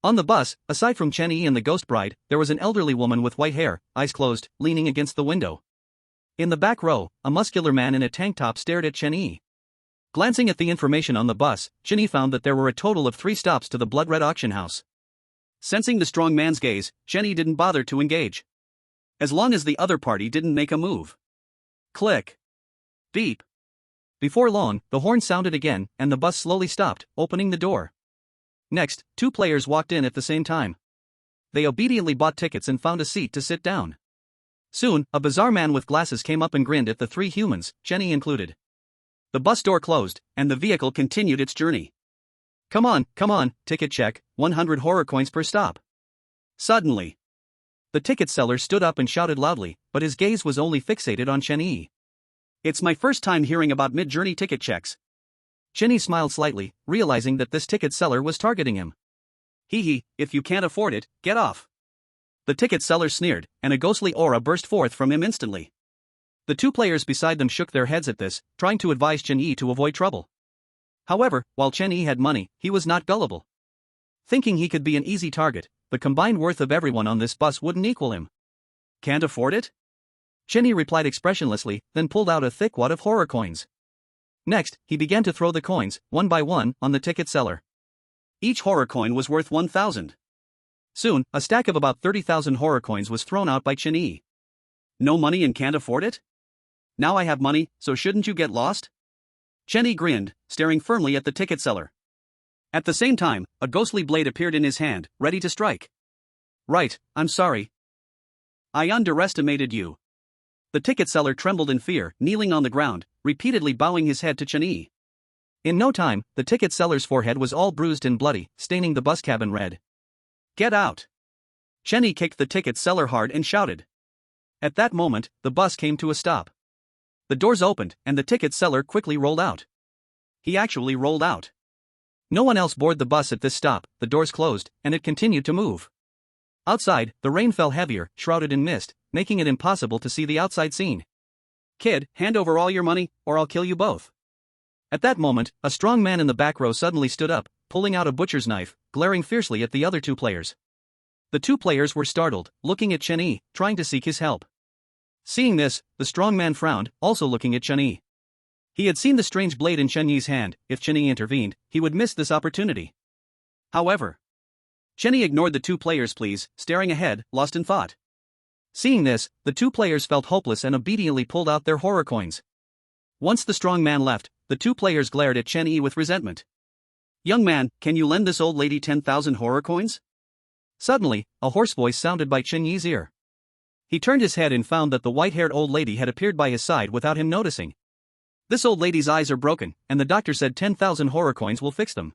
On the bus, aside from Chen-Yi and the ghost bride, there was an elderly woman with white hair, eyes closed, leaning against the window. In the back row, a muscular man in a tank top stared at Chen-Yi. Glancing at the information on the bus, Chen-Yi found that there were a total of 3 stops to the blood-red auction house. Sensing the strong man's gaze, Chen-Yi didn't bother to engage. As long as the other party didn't make a move. Click. Beep. Before long, the horn sounded again, and the bus slowly stopped, opening the door. Next, 2 players walked in at the same time. They obediently bought tickets and found a seat to sit down. Soon, a bizarre man with glasses came up and grinned at the 3 humans, Chen-Yi included. The bus door closed, and the vehicle continued its journey. Come on, ticket check, 100 horror coins per stop. Suddenly, the ticket seller stood up and shouted loudly, but his gaze was only fixated on Chen-Yi. It's my first time hearing about mid-journey ticket checks. Chen-Yi smiled slightly, realizing that this ticket seller was targeting him. Hee, if you can't afford it, get off. The ticket seller sneered, and a ghostly aura burst forth from him instantly. The two players beside them shook their heads at this, trying to advise Chen Yi to avoid trouble. However, while Chen Yi had money, he was not gullible. Thinking he could be an easy target, the combined worth of everyone on this bus wouldn't equal him. Can't afford it? Chen Yi replied expressionlessly, then pulled out a thick wad of horror coins. Next, he began to throw the coins, one by one, on the ticket seller. Each horror coin was worth 1,000. Soon, a stack of about 30,000 horror coins was thrown out by Chen Yi. No money and can't afford it? Now I have money, so shouldn't you get lost? Chen Yi grinned, staring firmly at the ticket seller. At the same time, a ghostly blade appeared in his hand, ready to strike. Right, I'm sorry. I underestimated you. The ticket seller trembled in fear, kneeling on the ground, repeatedly bowing his head to Chen Yi. In no time, the ticket seller's forehead was all bruised and bloody, staining the bus cabin red. Get out! Chen Yi kicked the ticket seller hard and shouted. At that moment, the bus came to a stop. The doors opened, and the ticket seller quickly rolled out. He actually rolled out. No one else boarded the bus at this stop, the doors closed, and it continued to move. Outside, the rain fell heavier, shrouded in mist, making it impossible to see the outside scene. Kid, hand over all your money, or I'll kill you both. At that moment, a strong man in the back row suddenly stood up, pulling out a butcher's knife, glaring fiercely at the other two players. The two players were startled, looking at Chen Yi, trying to seek his help. Seeing this, the strong man frowned, also looking at Chen Yi. He had seen the strange blade in Chen Yi's hand. If Chen Yi intervened, he would miss this opportunity. However, Chen Yi ignored the two players' pleas, staring ahead, lost in thought. Seeing this, the two players felt hopeless and obediently pulled out their horror coins. Once the strong man left, the two players glared at Chen Yi with resentment. Young man, can you lend this old lady 10,000 horror coins? Suddenly, a hoarse voice sounded by Chen Yi's ear. He turned his head and found that the white-haired old lady had appeared by his side without him noticing. This old lady's eyes are broken, and the doctor said 10,000 horror coins will fix them.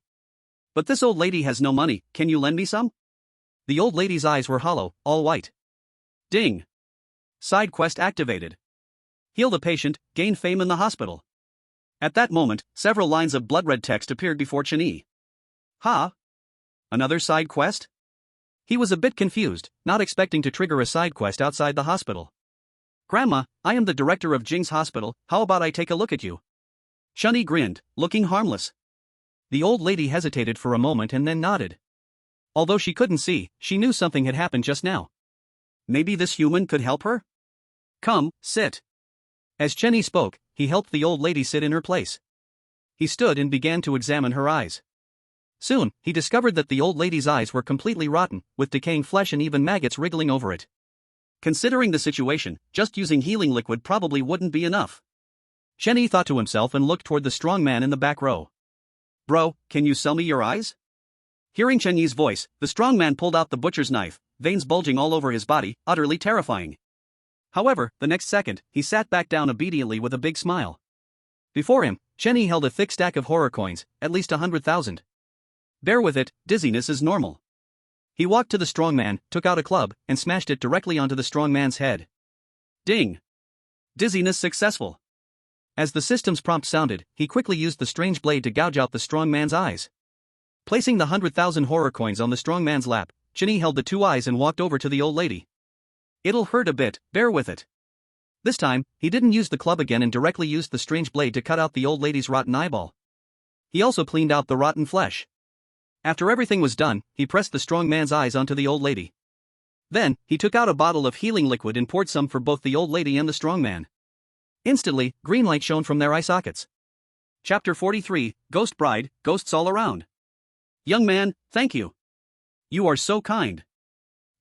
But this old lady has no money, can you lend me some? The old lady's eyes were hollow, all white. Ding! Side quest activated. Heal the patient, gain fame in the hospital. At that moment, several lines of blood-red text appeared before Chen Yi. Ha? Another side quest? He was a bit confused, not expecting to trigger a side quest outside the hospital. Grandma, I am the director of Jing's hospital, how about I take a look at you? Chen Yi grinned, looking harmless. The old lady hesitated for a moment and then nodded. Although she couldn't see, she knew something had happened just now. Maybe this human could help her? Come, sit. As Chen Yi spoke, he helped the old lady sit in her place. He stood and began to examine her eyes. Soon, he discovered that the old lady's eyes were completely rotten, with decaying flesh and even maggots wriggling over it. Considering the situation, just using healing liquid probably wouldn't be enough. Chen Yi thought to himself and looked toward the strong man in the back row. Bro, can you sell me your eyes? Hearing Chen Yi's voice, the strong man pulled out the butcher's knife, veins bulging all over his body, utterly terrifying. However, the next second, he sat back down obediently with a big smile. Before him, Chen Yi held a thick stack of horror coins, at least 100,000. Bear with it, dizziness is normal. He walked to the strong man, took out a club, and smashed it directly onto the strong man's head. Ding! Dizziness successful. As the system's prompt sounded, he quickly used the strange blade to gouge out the strong man's eyes. Placing the 100,000 horror coins on the strong man's lap, Chen Yi held the two eyes and walked over to the old lady. It'll hurt a bit, bear with it. This time, he didn't use the club again and directly used the strange blade to cut out the old lady's rotten eyeball. He also cleaned out the rotten flesh. After everything was done, he pressed the strong man's eyes onto the old lady. Then, he took out a bottle of healing liquid and poured some for both the old lady and the strong man. Instantly, green light shone from their eye sockets. Chapter 43, Ghost Bride, Ghosts All Around. Young man, thank you. You are so kind.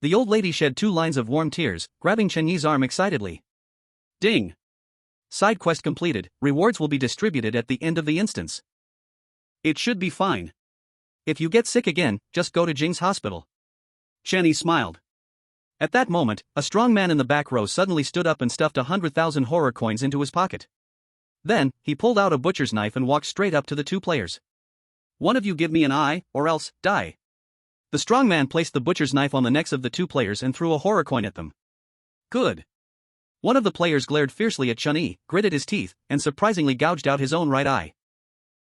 The old lady shed 2 lines of warm tears, grabbing Chen Yi's arm excitedly. Ding! Side quest completed, rewards will be distributed at the end of the instance. It should be fine. If you get sick again, just go to Jing's hospital. Chen Yi smiled. At that moment, a strong man in the back row suddenly stood up and stuffed 100,000 horror coins into his pocket. Then, he pulled out a butcher's knife and walked straight up to the two players. One of you give me an eye, or else, die. The strong man placed the butcher's knife on the necks of the two players and threw a horror coin at them. Good. One of the players glared fiercely at Chen Yi, gritted his teeth, and surprisingly gouged out his own right eye.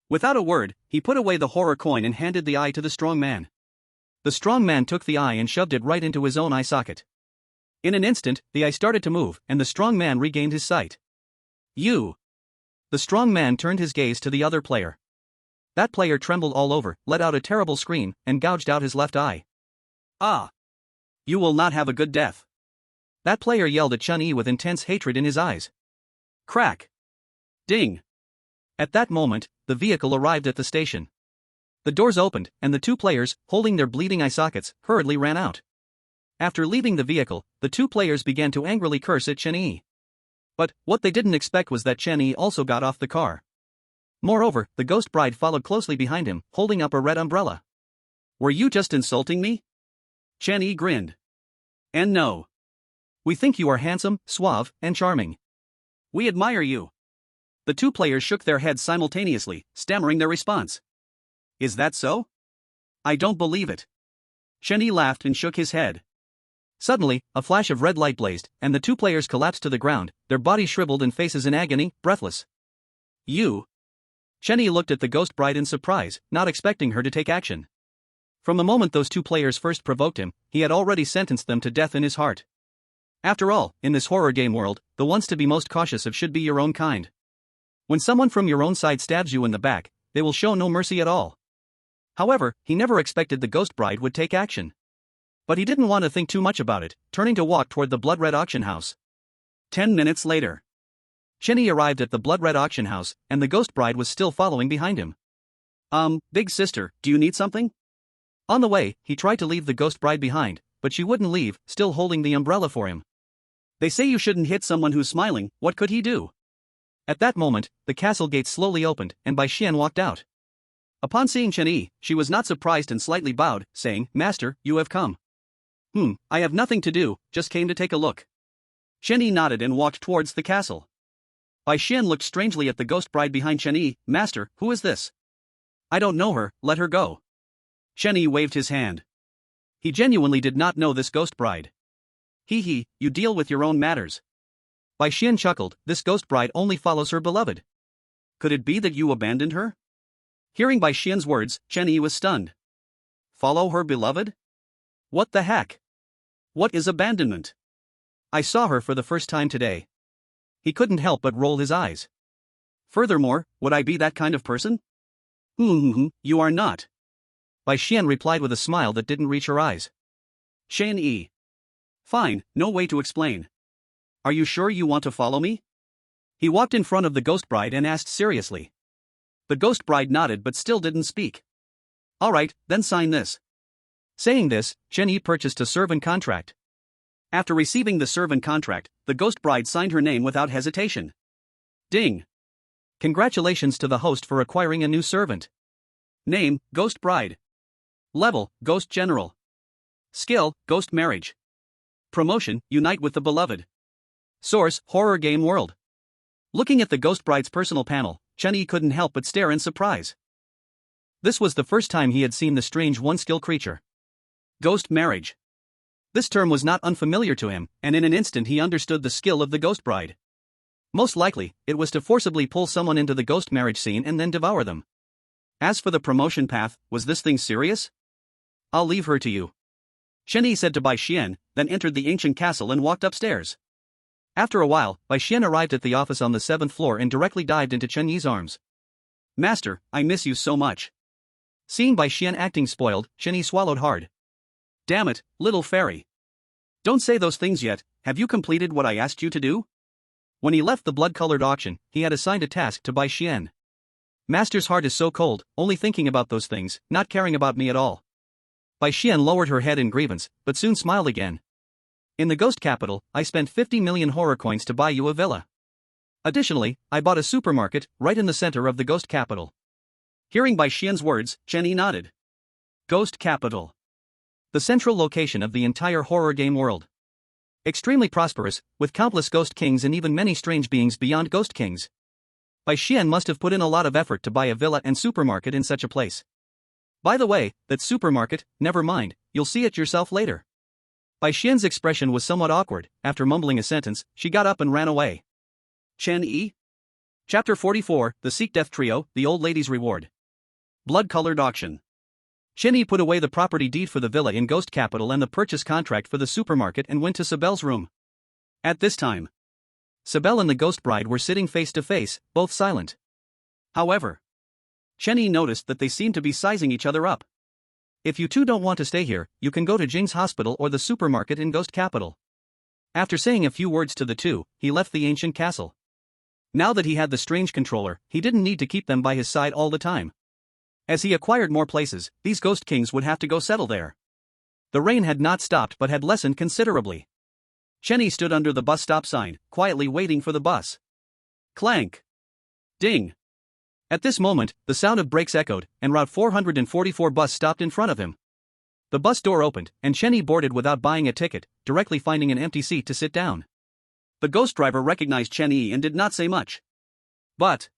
Without a word, he put away the horror coin and handed the eye to the strong man. The strong man took the eye and shoved it right into his own eye socket. In an instant, the eye started to move, and the strong man regained his sight. You. The strong man turned his gaze to the other player. That player trembled all over, let out a terrible scream, and gouged out his left eye. Ah. You will not have a good death. That player yelled at Chun-Yi with intense hatred in his eyes. Crack. Ding. At that moment, the vehicle arrived at the station. The doors opened, and the two players, holding their bleeding eye sockets, hurriedly ran out. After leaving the vehicle, the two players began to angrily curse at Chun-Yi. But what they didn't expect was that Chun-Yi also got off the car. Moreover, the ghost bride followed closely behind him, holding up a red umbrella. Were you just insulting me? Chun-Yi grinned. And no. We think you are handsome, suave, and charming. We admire you. The two players shook their heads simultaneously, stammering their response. Is that so? I don't believe it. Chun-Yi laughed and shook his head. Suddenly, a flash of red light blazed, and the two players collapsed to the ground, their bodies shriveled and faces in agony, breathless. You. Chun-Yi looked at the ghost bride in surprise, not expecting her to take action. From the moment those two players first provoked him, he had already sentenced them to death in his heart. After all, in this horror game world, the ones to be most cautious of should be your own kind. When someone from your own side stabs you in the back, they will show no mercy at all. However, he never expected the ghost bride would take action. But he didn't want to think too much about it, turning to walk toward the blood-red auction house. 10 minutes later. Chun-Yi arrived at the blood-red auction house, and the ghost bride was still following behind him. Big sister, do you need something? On the way, he tried to leave the ghost bride behind, but she wouldn't leave, still holding the umbrella for him. They say you shouldn't hit someone who's smiling, what could he do? At that moment, the castle gate slowly opened, and Bai Xian walked out. Upon seeing Chun-Yi, she was not surprised and slightly bowed, saying, "Master, you have come." I have nothing to do, just came to take a look. Chun-Yi nodded and walked towards the castle. Bai Xian looked strangely at the ghost bride behind Chun-Yi. "Master, who is this?" "I don't know her, let her go." Chun-Yi waved his hand. He genuinely did not know this ghost bride. You deal with your own matters. Bai Xian chuckled, this ghost bride only follows her beloved. Could it be that you abandoned her? Hearing Bai Xian's words, Chun-Yi was stunned. Follow her beloved? What the heck? What is abandonment? I saw her for the first time today. He couldn't help but roll his eyes. Furthermore, would I be that kind of person? You are not. Bai Xian replied with a smile that didn't reach her eyes. Chun-Yi. Fine, no way to explain. Are you sure you want to follow me? He walked in front of the ghost bride and asked seriously. The ghost bride nodded but still didn't speak. All right, then sign this. Saying this, Chun-Yi purchased a servant contract. After receiving the servant contract, the ghost bride signed her name without hesitation. Ding. Congratulations to the host for acquiring a new servant. Name, Ghost Bride. Level, Ghost General. Skill, Ghost Marriage. Promotion, Unite with the Beloved. Source, Horror Game World. Looking at the ghost bride's personal panel, Chun-Yi couldn't help but stare in surprise. This was the first time he had seen the strange one-skill creature. Ghost Marriage. This term was not unfamiliar to him, and in an instant he understood the skill of the ghost bride. Most likely, it was to forcibly pull someone into the ghost marriage scene and then devour them. As for the promotion path, was this thing serious? I'll leave her to you. Chun-Yi said to Bai Xian, then entered the ancient castle and walked upstairs. After a while, Bai Xian arrived at the office on the 7th floor and directly dived into Chun-Yi's arms. Master, I miss you so much. Seeing Bai Xian acting spoiled, Chun-Yi swallowed hard. Damn it, little fairy. Don't say those things yet, have you completed what I asked you to do? When he left the blood-colored auction, he had assigned a task to Bai Xian. Master's heart is so cold, only thinking about those things, not caring about me at all. Bai Xian lowered her head in grievance, but soon smiled again. In the ghost capital, I spent 50 million horror coins to buy you a villa. Additionally, I bought a supermarket, right in the center of the ghost capital. Hearing Bai Xian's words, Chun-Yi nodded. Ghost capital. The central location of the entire horror game world. Extremely prosperous, with countless ghost kings and even many strange beings beyond ghost kings. Bai Xian must have put in a lot of effort to buy a villa and supermarket in such a place. By the way, that supermarket, never mind, you'll see it yourself later. Bai Xian's expression was somewhat awkward. After mumbling a sentence, she got up and ran away. Chun-Yi? Chapter 44, The Seek Death Trio, The Old Lady's Reward. Blood-colored auction. Chun-Yi put away the property deed for the villa in Ghost Capital and the purchase contract for the supermarket and went to Sibel's room. At this time, Sibel and the ghost bride were sitting face to face, both silent. However, Chenny noticed that they seemed to be sizing each other up. If you two don't want to stay here, you can go to Jing's hospital or the supermarket in Ghost Capital. After saying a few words to the two, he left the ancient castle. Now that he had the strange controller, he didn't need to keep them by his side all the time. As he acquired more places, these ghost kings would have to go settle there. The rain had not stopped but had lessened considerably. Chenny stood under the bus stop sign, quietly waiting for the bus. Clank! Ding! At this moment, the sound of brakes echoed, and Route 444 bus stopped in front of him. The bus door opened, and Chenny boarded without buying a ticket, directly finding an empty seat to sit down. The ghost driver recognized Chenny and did not say much. But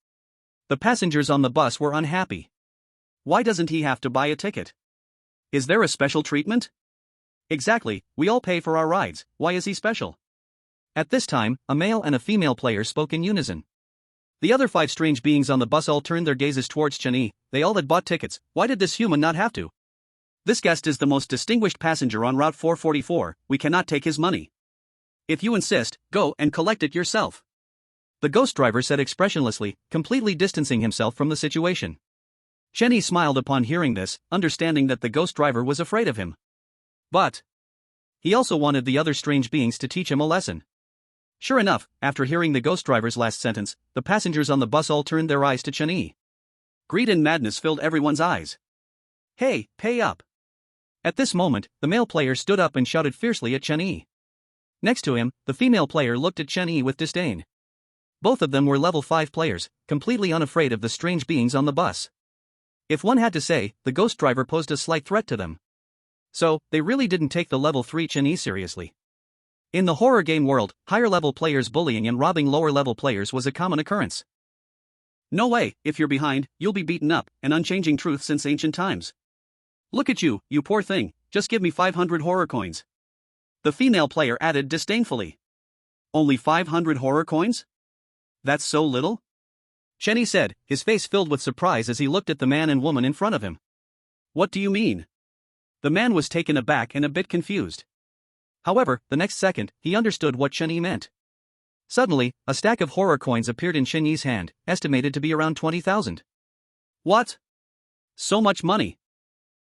the passengers on the bus were unhappy. Why doesn't he have to buy a ticket? Is there a special treatment? Exactly, we all pay for our rides, why is he special? At this time, a male and a female player spoke in unison. The other 5 strange beings on the bus all turned their gazes towards Chenny. They all had bought tickets, why did this human not have to? This guest is the most distinguished passenger on Route 444, we cannot take his money. If you insist, go and collect it yourself. The ghost driver said expressionlessly, completely distancing himself from the situation. Chenny smiled upon hearing this, understanding that the ghost driver was afraid of him. But he also wanted the other strange beings to teach him a lesson. Sure enough, after hearing the ghost driver's last sentence, the passengers on the bus all turned their eyes to Chenny. Greed and madness filled everyone's eyes. Hey, pay up! At this moment, the male player stood up and shouted fiercely at Chenny. Next to him, the female player looked at Chenny with disdain. Both of them were level 5 players, completely unafraid of the strange beings on the bus. If one had to say, the ghost driver posed a slight threat to them. So, they really didn't take the level 3 Chenny seriously. In the horror game world, higher-level players bullying and robbing lower-level players was a common occurrence. No way, if you're behind, you'll be beaten up, an unchanging truth since ancient times. Look at you, you poor thing, just give me 500 horror coins. The female player added disdainfully. Only 500 horror coins? That's so little? Chenny said, his face filled with surprise as he looked at the man and woman in front of him. What do you mean? The man was taken aback and a bit confused. However, the next second, he understood what Chenny meant. Suddenly, a stack of horror coins appeared in Chenny's hand, estimated to be around 20,000. What? So much money?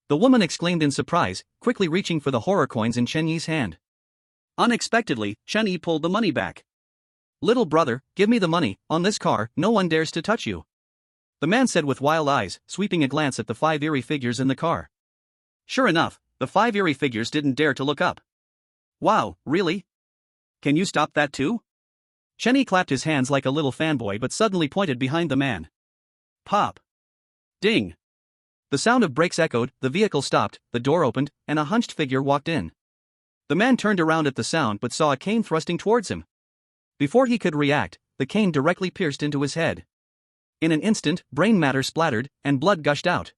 The woman exclaimed in surprise, quickly reaching for the horror coins in Chenny's hand. Unexpectedly, Chenny pulled the money back. Little brother, give me the money, on this car, no one dares to touch you. The man said with wild eyes, sweeping a glance at the 5 eerie figures in the car. Sure enough, the 5 eerie figures didn't dare to look up. Wow, really? Can you stop that too? Chenny clapped his hands like a little fanboy but suddenly pointed behind the man. Pop! Ding! The sound of brakes echoed, the vehicle stopped, the door opened, and a hunched figure walked in. The man turned around at the sound but saw a cane thrusting towards him. Before he could react, the cane directly pierced into his head. In an instant, brain matter splattered, and blood gushed out.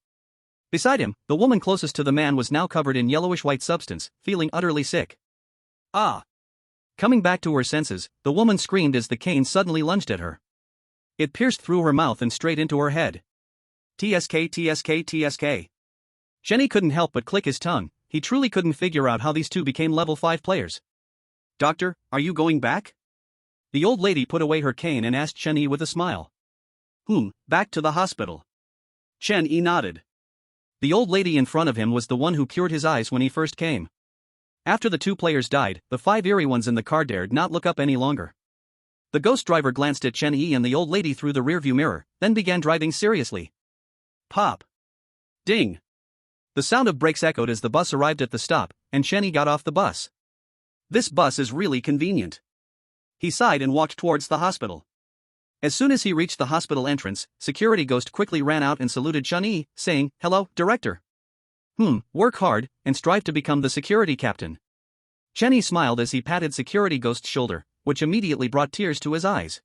Beside him, the woman closest to the man was now covered in yellowish-white substance, feeling utterly sick. Ah! Coming back to her senses, the woman screamed as the cane suddenly lunged at her. It pierced through her mouth and straight into her head. TSK, TSK, TSK. Chenny couldn't help but click his tongue. He truly couldn't figure out how these two became level 5 players. Doctor, are you going back? The old lady put away her cane and asked Chenny with a smile. Back to the hospital. Chenny nodded. The old lady in front of him was the one who cured his eyes when he first came. After the 2 players died, the 5 eerie ones in the car dared not look up any longer. The ghost driver glanced at Chenny and the old lady through the rearview mirror, then began driving seriously. Pop! Ding! The sound of brakes echoed as the bus arrived at the stop, and Chenny got off the bus. This bus is really convenient. He sighed and walked towards the hospital. As soon as he reached the hospital entrance, Security Ghost quickly ran out and saluted Chenny, saying, "Hello, Director. Work hard, and strive to become the security captain." Chenny smiled as he patted Security Ghost's shoulder, which immediately brought tears to his eyes.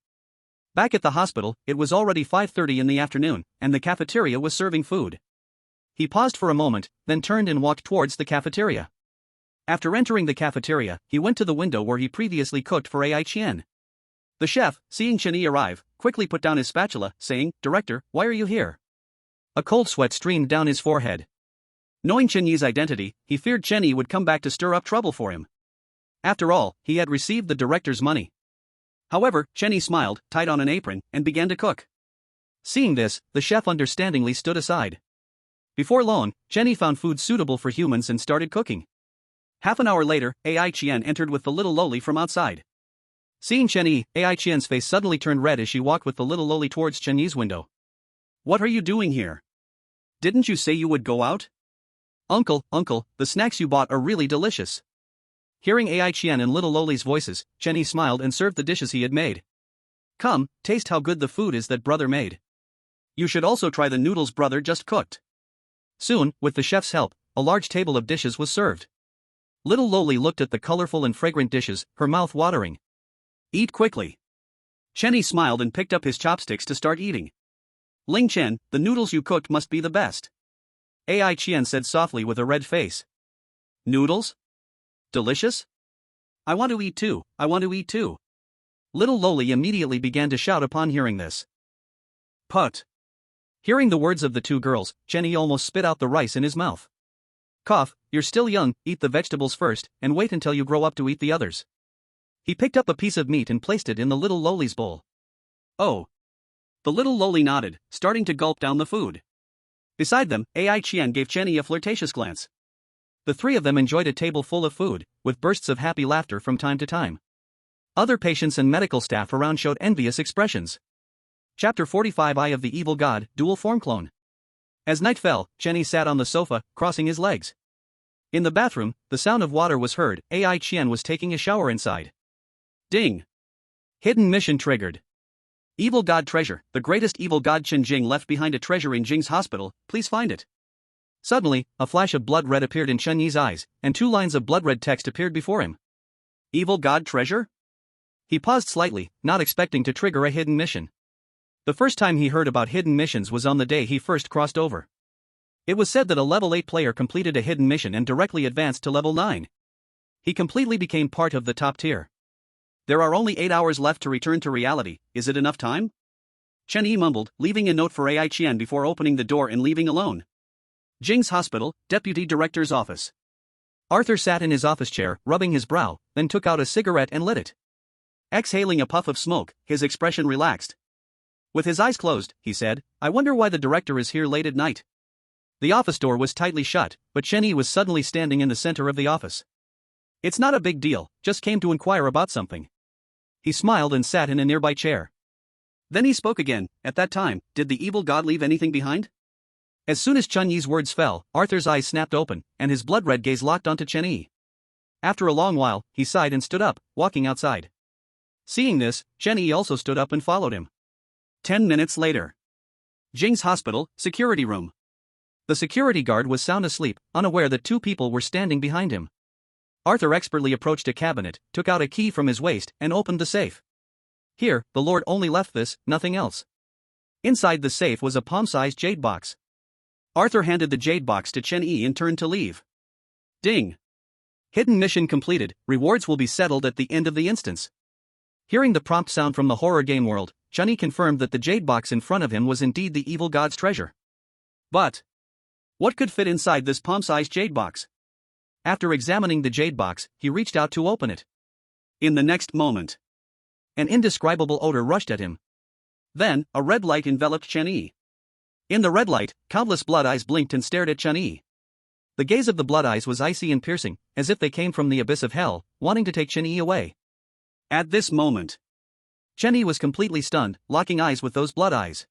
Back at the hospital, it was already 5:30 in the afternoon, and the cafeteria was serving food. He paused for a moment, then turned and walked towards the cafeteria. After entering the cafeteria, he went to the window where he previously cooked for Ai Qian. The chef, seeing Chenny arrive, quickly put down his spatula, saying, "Director, why are you here?" A cold sweat streamed down his forehead. Knowing Chenny's identity, he feared Chenny would come back to stir up trouble for him. After all, he had received the director's money. However, Chenny smiled, tied on an apron, and began to cook. Seeing this, the chef understandingly stood aside. Before long, Chenny found food suitable for humans and started cooking. Half an hour later, Ai Qian entered with the little loli from outside. Seeing Chenny, Ai Qian's face suddenly turned red as she walked with the little loli towards Chenyi's window. "What are you doing here? Didn't you say you would go out?" Uncle, the snacks you bought are really delicious." Hearing Ai Qian and little loli's voices, Chenny smiled and served the dishes he had made. "Come, taste how good the food is that brother made. You should also try the noodles brother just cooked." Soon, with the chef's help, a large table of dishes was served. Little Loli looked at the colorful and fragrant dishes, her mouth watering. "Eat quickly." Chenny smiled and picked up his chopsticks to start eating. "Ling Chen, the noodles you cooked must be the best," Ai Qian said softly with a red face. "Noodles? Delicious? I want to eat too, I want to eat too." Little Loli immediately began to shout upon hearing this. "Put." Hearing the words of the two girls, Chenny almost spit out the rice in his mouth. "Cough, you're still young, eat the vegetables first, and wait until you grow up to eat the others." He picked up a piece of meat and placed it in the little Loli's bowl. "Oh." The little Loli nodded, starting to gulp down the food. Beside them, Ai Qian gave Chenny a flirtatious glance. The three of them enjoyed a table full of food, with bursts of happy laughter from time to time. Other patients and medical staff around showed envious expressions. Chapter 45 Eye of the Evil God, Dual Form Clone. As night fell, Chenny sat on the sofa, crossing his legs. In the bathroom, the sound of water was heard. Ai Qian was taking a shower inside. Ding! Hidden mission triggered. Evil God treasure. The greatest evil god Chen Jing left behind a treasure in Jing's hospital, please find it. Suddenly, a flash of blood red appeared in Chen Yi's eyes, and 2 lines of blood red text appeared before him. Evil God treasure? He paused slightly, not expecting to trigger a hidden mission. The first time he heard about hidden missions was on the day he first crossed over. It was said that a level 8 player completed a hidden mission and directly advanced to level 9. He completely became part of the top tier. There are only 8 hours left to return to reality, is it enough time? Chen Yi mumbled, leaving a note for Ai Qian before opening the door and leaving alone. Jing's hospital, Deputy Director's office. Arthur sat in his office chair, rubbing his brow, then took out a cigarette and lit it. Exhaling a puff of smoke, his expression relaxed. With his eyes closed, he said, I wonder why the director is here late at night. The office door was tightly shut, but Chen Yi was suddenly standing in the center of the office. It's not a big deal, just came to inquire about something. He smiled and sat in a nearby chair. Then he spoke again. At that time, did the evil god leave anything behind? As soon as Chen Yi's words fell, Arthur's eyes snapped open, and his blood-red gaze locked onto Chen Yi. After a long while, he sighed and stood up, walking outside. Seeing this, Chen Yi also stood up and followed him. 10 minutes later. Jing's hospital, security room. The security guard was sound asleep, unaware that 2 people were standing behind him. Arthur expertly approached a cabinet, took out a key from his waist, and opened the safe. Here, the Lord only left this, nothing else. Inside the safe was a palm-sized jade box. Arthur handed the jade box to Chen Yi and turned to leave. Ding! Hidden mission completed, rewards will be settled at the end of the instance. Hearing the prompt sound from the horror game world, Chen Yi confirmed that the jade box in front of him was indeed the evil god's treasure. But what could fit inside this palm-sized jade box? After examining the jade box, he reached out to open it. In the next moment, an indescribable odor rushed at him. Then, a red light enveloped Chen Yi. In the red light, countless blood eyes blinked and stared at Chen Yi. The gaze of the blood eyes was icy and piercing, as if they came from the abyss of hell, wanting to take Chen Yi away. At this moment, Chen Yi was completely stunned, locking eyes with those blood eyes.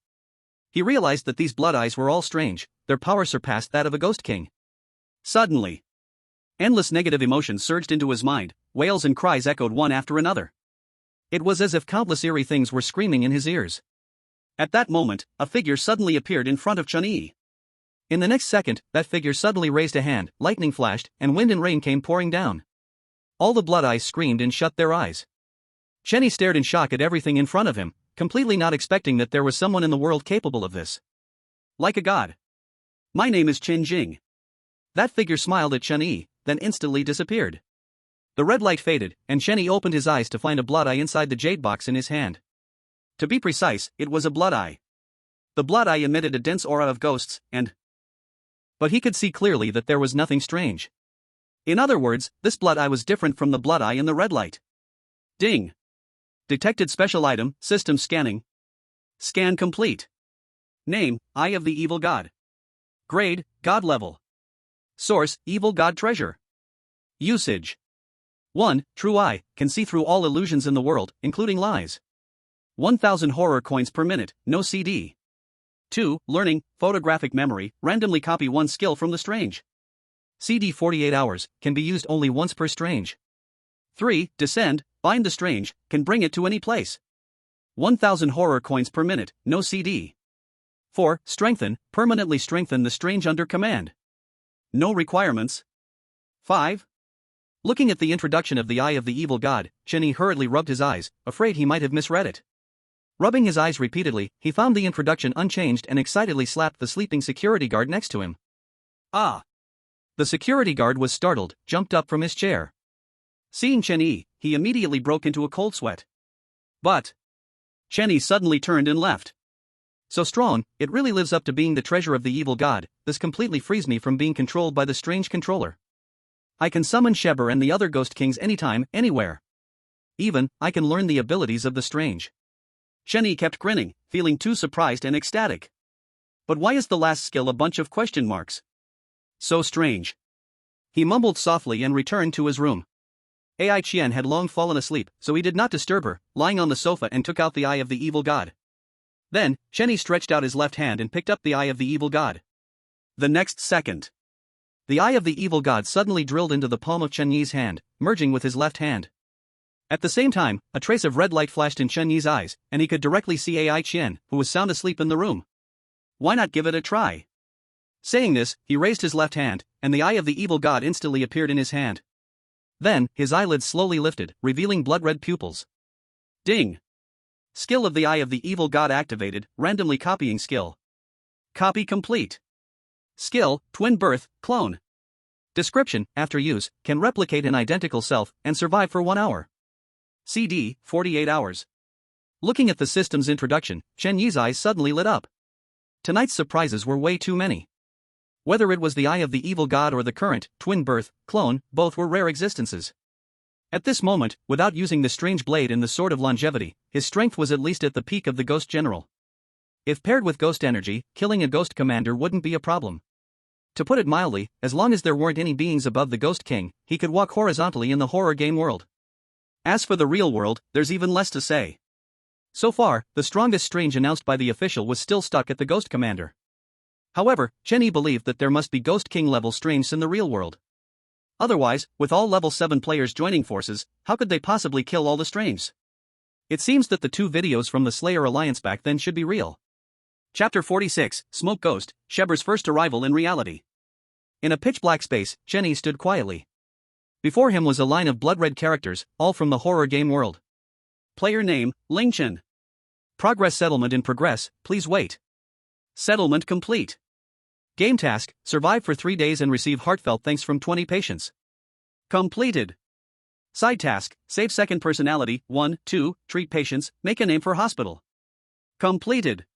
He realized that these blood eyes were all strange, their power surpassed that of a ghost king. Suddenly, endless negative emotions surged into his mind, wails and cries echoed one after another. It was as if countless eerie things were screaming in his ears. At that moment, a figure suddenly appeared in front of Chen Yi. In the next second, that figure suddenly raised a hand, lightning flashed, and wind and rain came pouring down. All the blood eyes screamed and shut their eyes. Chen Yi stared in shock at everything in front of him, completely not expecting that there was someone in the world capable of this. Like a god. My name is Chen Jing. That figure smiled at Chen Yi, then instantly disappeared. The red light faded, and Chen Yi opened his eyes to find a blood eye inside the jade box in his hand. To be precise, it was a blood eye. The blood eye emitted a dense aura of ghosts, but he could see clearly that there was nothing strange. In other words, this blood eye was different from the blood eye in the red light. Ding! Detected special item, system scanning. Scan complete. Name, Eye of the Evil God. Grade, God level. Source, Evil God Treasure. Usage. 1. True Eye, can see through all illusions in the world, including lies. 1000 horror coins per minute, no CD. 2. Learning, photographic memory, randomly copy one skill from the strange. CD 48 hours, can be used only once per strange. 3. Descend, bind the strange, can bring it to any place. 1000 horror coins per minute, no CD. 4. Strengthen, permanently strengthen the strange under command. No requirements. 5. Looking at the introduction of the Eye of the Evil God, Chenny hurriedly rubbed his eyes, afraid he might have misread it. Rubbing his eyes repeatedly, he found the introduction unchanged and excitedly slapped the sleeping security guard next to him. Ah! The security guard was startled, jumped up from his chair. Seeing Chenny, he immediately broke into a cold sweat. But Chenny suddenly turned and left. So strong, it really lives up to being the treasure of the evil god. This completely frees me from being controlled by the strange controller. I can summon Sheber and the other ghost kings anytime, anywhere. Even, I can learn the abilities of the strange. Chenny kept grinning, feeling too surprised and ecstatic. But why is the last skill a bunch of question marks? So strange. He mumbled softly and returned to his room. Ai Qian had long fallen asleep, so he did not disturb her, lying on the sofa and took out the Eye of the Evil God. Then, Chenny stretched out his left hand and picked up the Eye of the Evil God. The next second, the Eye of the Evil God suddenly drilled into the palm of Chen Yi's hand, merging with his left hand. At the same time, a trace of red light flashed in Chen Yi's eyes, and he could directly see Ai Qian, who was sound asleep in the room. Why not give it a try? Saying this, he raised his left hand, and the Eye of the Evil God instantly appeared in his hand. Then, his eyelids slowly lifted, revealing blood-red pupils. Ding! Skill of the Eye of the Evil God activated, randomly copying skill. Copy complete. Skill, Twin Birth, Clone. Description, after use, can replicate an identical self, and survive for 1 hour. CD, 48 hours. Looking at the system's introduction, Chen Yi's eyes suddenly lit up. Tonight's surprises were way too many. Whether it was the Eye of the Evil God or the current, Twin Birth, Clone, both were rare existences. At this moment, without using the strange blade and the Sword of Longevity, his strength was at least at the peak of the Ghost General. If paired with Ghost Energy, killing a Ghost Commander wouldn't be a problem. To put it mildly, as long as there weren't any beings above the Ghost King, he could walk horizontally in the horror game world. As for the real world, there's even less to say. So far, the strongest strange announced by the official was still stuck at the Ghost Commander. However, Chenny believed that there must be Ghost King level strange in the real world. Otherwise, with all level 7 players joining forces, how could they possibly kill all the strange? It seems that the 2 videos from the Slayer Alliance back then should be real. Chapter 46, Smoke Ghost, Sheber's first arrival in reality. In a pitch-black space, Chenny stood quietly. Before him was a line of blood-red characters, all from the horror game world. Player name, Lingchen. Progress settlement in progress, please wait. Settlement complete. Game task, survive for 3 days and receive heartfelt thanks from 20 patients. Completed. Side task, save second personality, 1, 2, treat patients, make a name for hospital. Completed.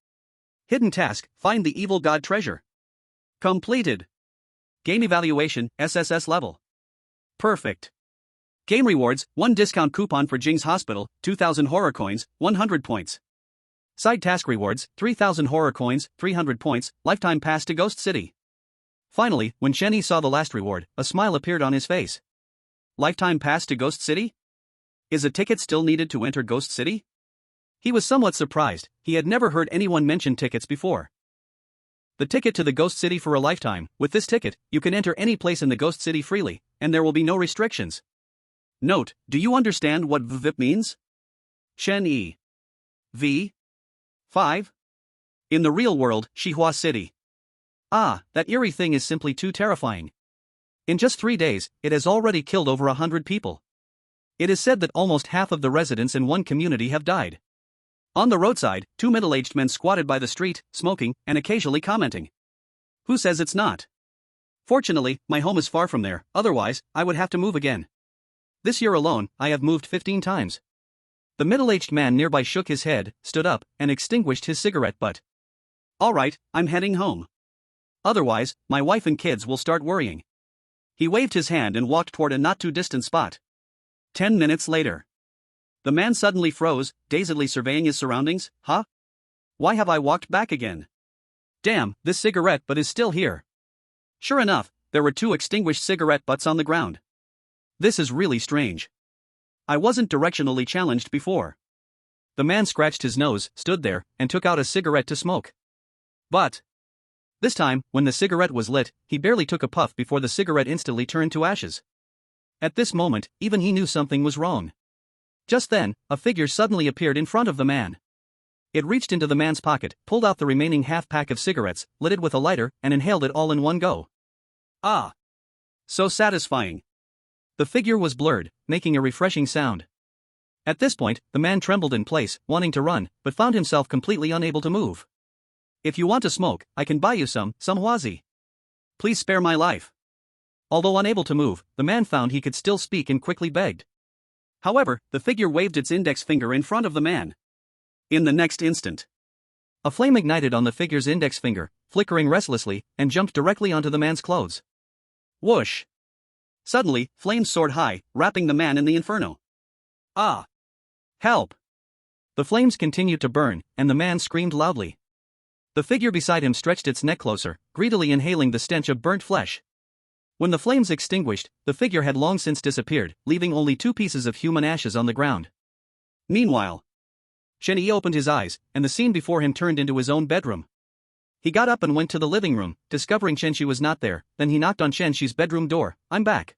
Hidden task, find the evil god treasure. Completed. Game evaluation, SSS level. Perfect. Game rewards, 1 discount coupon for Jing's Hospital, 2000 horror coins, 100 points. Side task rewards, 3000 horror coins, 300 points, lifetime pass to Ghost City. Finally, when Chenny saw the last reward, a smile appeared on his face. Lifetime pass to Ghost City? Is a ticket still needed to enter Ghost City? He was somewhat surprised, he had never heard anyone mention tickets before. The ticket to the Ghost City for a lifetime. With this ticket, you can enter any place in the Ghost City freely, and there will be no restrictions. Note, do you understand what VIP means? Chen E. V. 5. In the real world, Xihua City. Ah, that eerie thing is simply too terrifying. In just 3 days, it has already killed over 100 people. It is said that almost half of the residents in one community have died. On the roadside, 2 middle-aged men squatted by the street, smoking, and occasionally commenting. Who says it's not? Fortunately, my home is far from there, otherwise, I would have to move again. This year alone, I have moved 15 times. The middle-aged man nearby shook his head, stood up, and extinguished his cigarette butt. Alright, I'm heading home. Otherwise, my wife and kids will start worrying. He waved his hand and walked toward a not-too-distant spot. 10 minutes later. The man suddenly froze, dazedly surveying his surroundings. Huh? Why have I walked back again? Damn, this cigarette butt is still here. Sure enough, there were 2 extinguished cigarette butts on the ground. This is really strange. I wasn't directionally challenged before. The man scratched his nose, stood there, and took out a cigarette to smoke. But this time, when the cigarette was lit, he barely took a puff before the cigarette instantly turned to ashes. At this moment, even he knew something was wrong. Just then, a figure suddenly appeared in front of the man. It reached into the man's pocket, pulled out the remaining half-pack of cigarettes, lit it with a lighter, and inhaled it all in one go. Ah! So satisfying. The figure was blurred, making a refreshing sound. At this point, the man trembled in place, wanting to run, but found himself completely unable to move. If you want to smoke, I can buy you some Huazi. Please spare my life. Although unable to move, the man found he could still speak and quickly begged. However, the figure waved its index finger in front of the man. In the next instant, a flame ignited on the figure's index finger, flickering restlessly, and jumped directly onto the man's clothes. Whoosh! Suddenly, flames soared high, wrapping the man in the inferno. Ah! Help! The flames continued to burn, and the man screamed loudly. The figure beside him stretched its neck closer, greedily inhaling the stench of burnt flesh. When the flames extinguished, the figure had long since disappeared, leaving only 2 pieces of human ashes on the ground. Meanwhile, Chen Yi opened his eyes, and the scene before him turned into his own bedroom. He got up and went to the living room, discovering Chen Shi was not there. Then he knocked on Chen Shi's bedroom door. I'm back.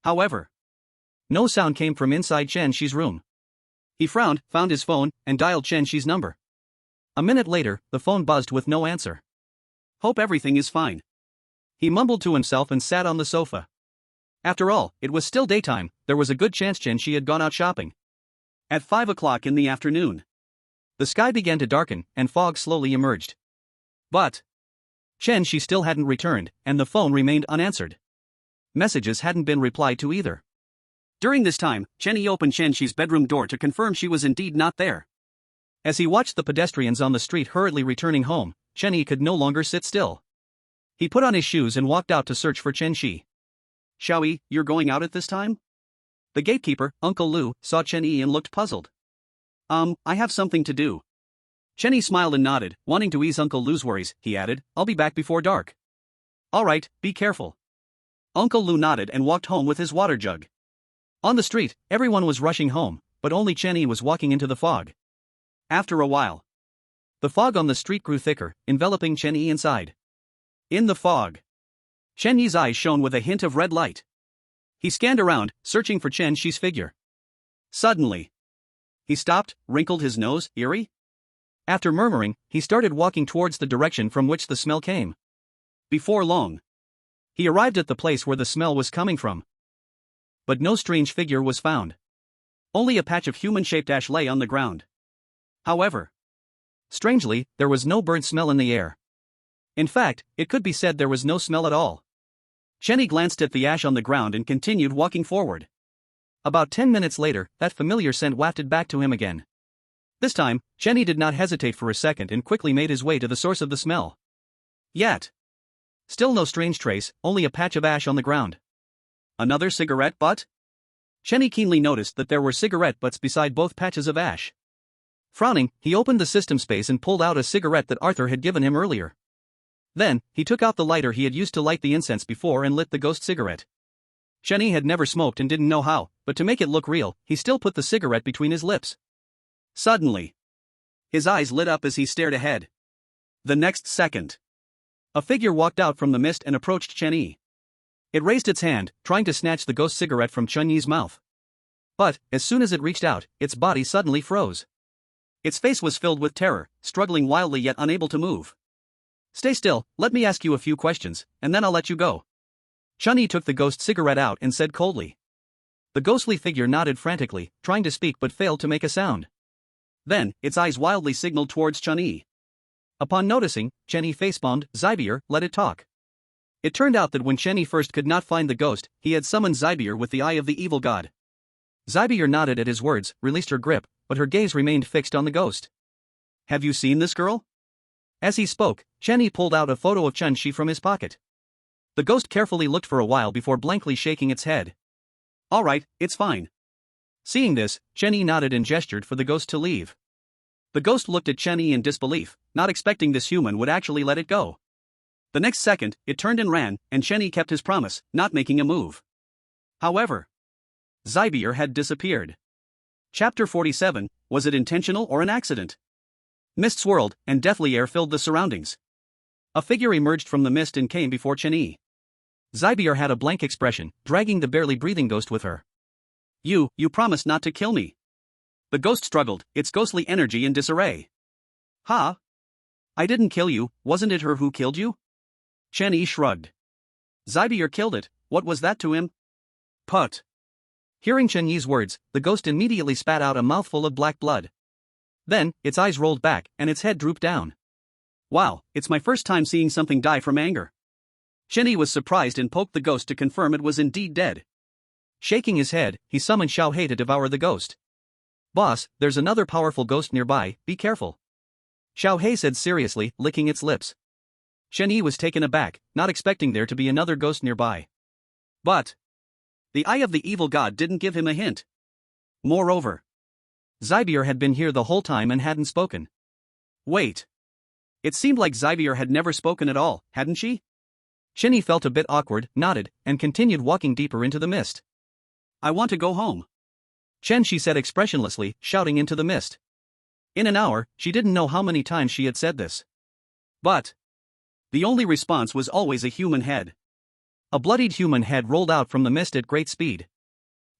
However, no sound came from inside Chen Shi's room. He frowned, found his phone, and dialed Chen Shi's number. A minute later, the phone buzzed with no answer. Hope everything is fine. He mumbled to himself and sat on the sofa. After all, it was still daytime. There was a good chance Chen Shi had gone out shopping. At 5 o'clock in the afternoon, the sky began to darken, and fog slowly emerged. But Chen Shi still hadn't returned, and the phone remained unanswered. Messages hadn't been replied to either. During this time, Chen Yi opened Chen Shi's bedroom door to confirm she was indeed not there. As he watched the pedestrians on the street hurriedly returning home, Chen Yi could no longer sit still. He put on his shoes and walked out to search for Chen Shi. Xiao Yi, you're going out at this time? The gatekeeper, Uncle Lu, saw Chen Yi and looked puzzled. I have something to do. Chen Yi smiled and nodded, wanting to ease Uncle Lu's worries. He added, I'll be back before dark. All right, be careful. Uncle Lu nodded and walked home with his water jug. On the street, everyone was rushing home, but only Chen Yi was walking into the fog. After a while, the fog on the street grew thicker, enveloping Chen Yi inside. In the fog, Chen Yi's eyes shone with a hint of red light. He scanned around, searching for Chen Shi's figure. Suddenly, he stopped, wrinkled his nose, eerie. After murmuring, he started walking towards the direction from which the smell came. Before long, he arrived at the place where the smell was coming from. But no strange figure was found. Only a patch of human-shaped ash lay on the ground. However, strangely, there was no burnt smell in the air. In fact, it could be said there was no smell at all. Chen Yi glanced at the ash on the ground and continued walking forward. About 10 minutes later, that familiar scent wafted back to him again. This time, Chen Yi did not hesitate for a second and quickly made his way to the source of the smell. Yet, still no strange trace, only a patch of ash on the ground. Another cigarette butt? Chen Yi keenly noticed that there were cigarette butts beside both patches of ash. Frowning, he opened the system space and pulled out a cigarette that Arthur had given him earlier. Then, he took out the lighter he had used to light the incense before and lit the ghost cigarette. Chen Yi had never smoked and didn't know how, but to make it look real, he still put the cigarette between his lips. Suddenly, his eyes lit up as he stared ahead. The next second, a figure walked out from the mist and approached Chen Yi. It raised its hand, trying to snatch the ghost cigarette from Chen Yi's mouth. But, as soon as it reached out, its body suddenly froze. Its face was filled with terror, struggling wildly yet unable to move. Stay still, let me ask you a few questions, and then I'll let you go. Chen Yi took the ghost cigarette out and said coldly. The ghostly figure nodded frantically, trying to speak but failed to make a sound. Then, its eyes wildly signaled towards Chen Yi. Upon noticing, Chen Yi facepalmed, Zybier, let it talk. It turned out that when Chen Yi first could not find the ghost, he had summoned Zybier with the eye of the evil god. Zybier nodded at his words, released her grip, but her gaze remained fixed on the ghost. Have you seen this girl? As he spoke, Chen Yi pulled out a photo of Chen Shi from his pocket. The ghost carefully looked for a while before blankly shaking its head. All right, it's fine. Seeing this, Chen Yi nodded and gestured for the ghost to leave. The ghost looked at Chen Yi in disbelief, not expecting this human would actually let it go. The next second, it turned and ran, and Chen Yi kept his promise, not making a move. However, Zybier had disappeared. Chapter 47, was it intentional or an accident? Mist swirled, and deathly air filled the surroundings. A figure emerged from the mist and came before Chen Yi. Zybier had a blank expression, dragging the barely breathing ghost with her. You promised not to kill me. The ghost struggled, its ghostly energy in disarray. Ha? I didn't kill you, wasn't it her who killed you? Chen Yi shrugged. Zybier killed it, what was that to him? Put. Hearing Chen Yi's words, the ghost immediately spat out a mouthful of black blood. Then, its eyes rolled back, and its head drooped down. Wow, it's my first time seeing something die from anger. Chen Yi was surprised and poked the ghost to confirm it was indeed dead. Shaking his head, he summoned Xiao Hei to devour the ghost. Boss, there's another powerful ghost nearby, be careful. Xiao Hei said seriously, licking its lips. Chen Yi was taken aback, not expecting there to be another ghost nearby. But the eye of the evil god didn't give him a hint. Moreover, Zybier had been here the whole time and hadn't spoken. Wait. It seemed like Zybier had never spoken at all, hadn't she? Chen Yi felt a bit awkward, nodded, and continued walking deeper into the mist. I want to go home. She said expressionlessly, shouting into the mist. In an hour, she didn't know how many times she had said this. But the only response was always a human head. A bloodied human head rolled out from the mist at great speed.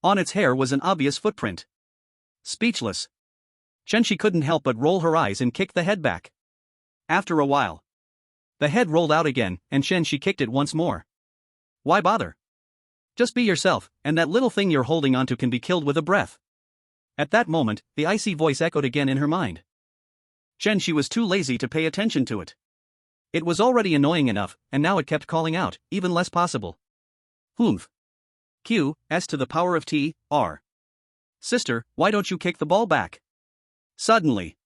On its hair was an obvious footprint. Speechless, She couldn't help but roll her eyes and kick the head back. After a while, the head rolled out again, and She kicked it once more. Why bother? Just be yourself, and that little thing you're holding onto can be killed with a breath. At that moment, the icy voice echoed again in her mind. She was too lazy to pay attention to it. It was already annoying enough, and now it kept calling out, even less possible. Humph. Q, S to the power of T, R. Sister, why don't you kick the ball back? Suddenly,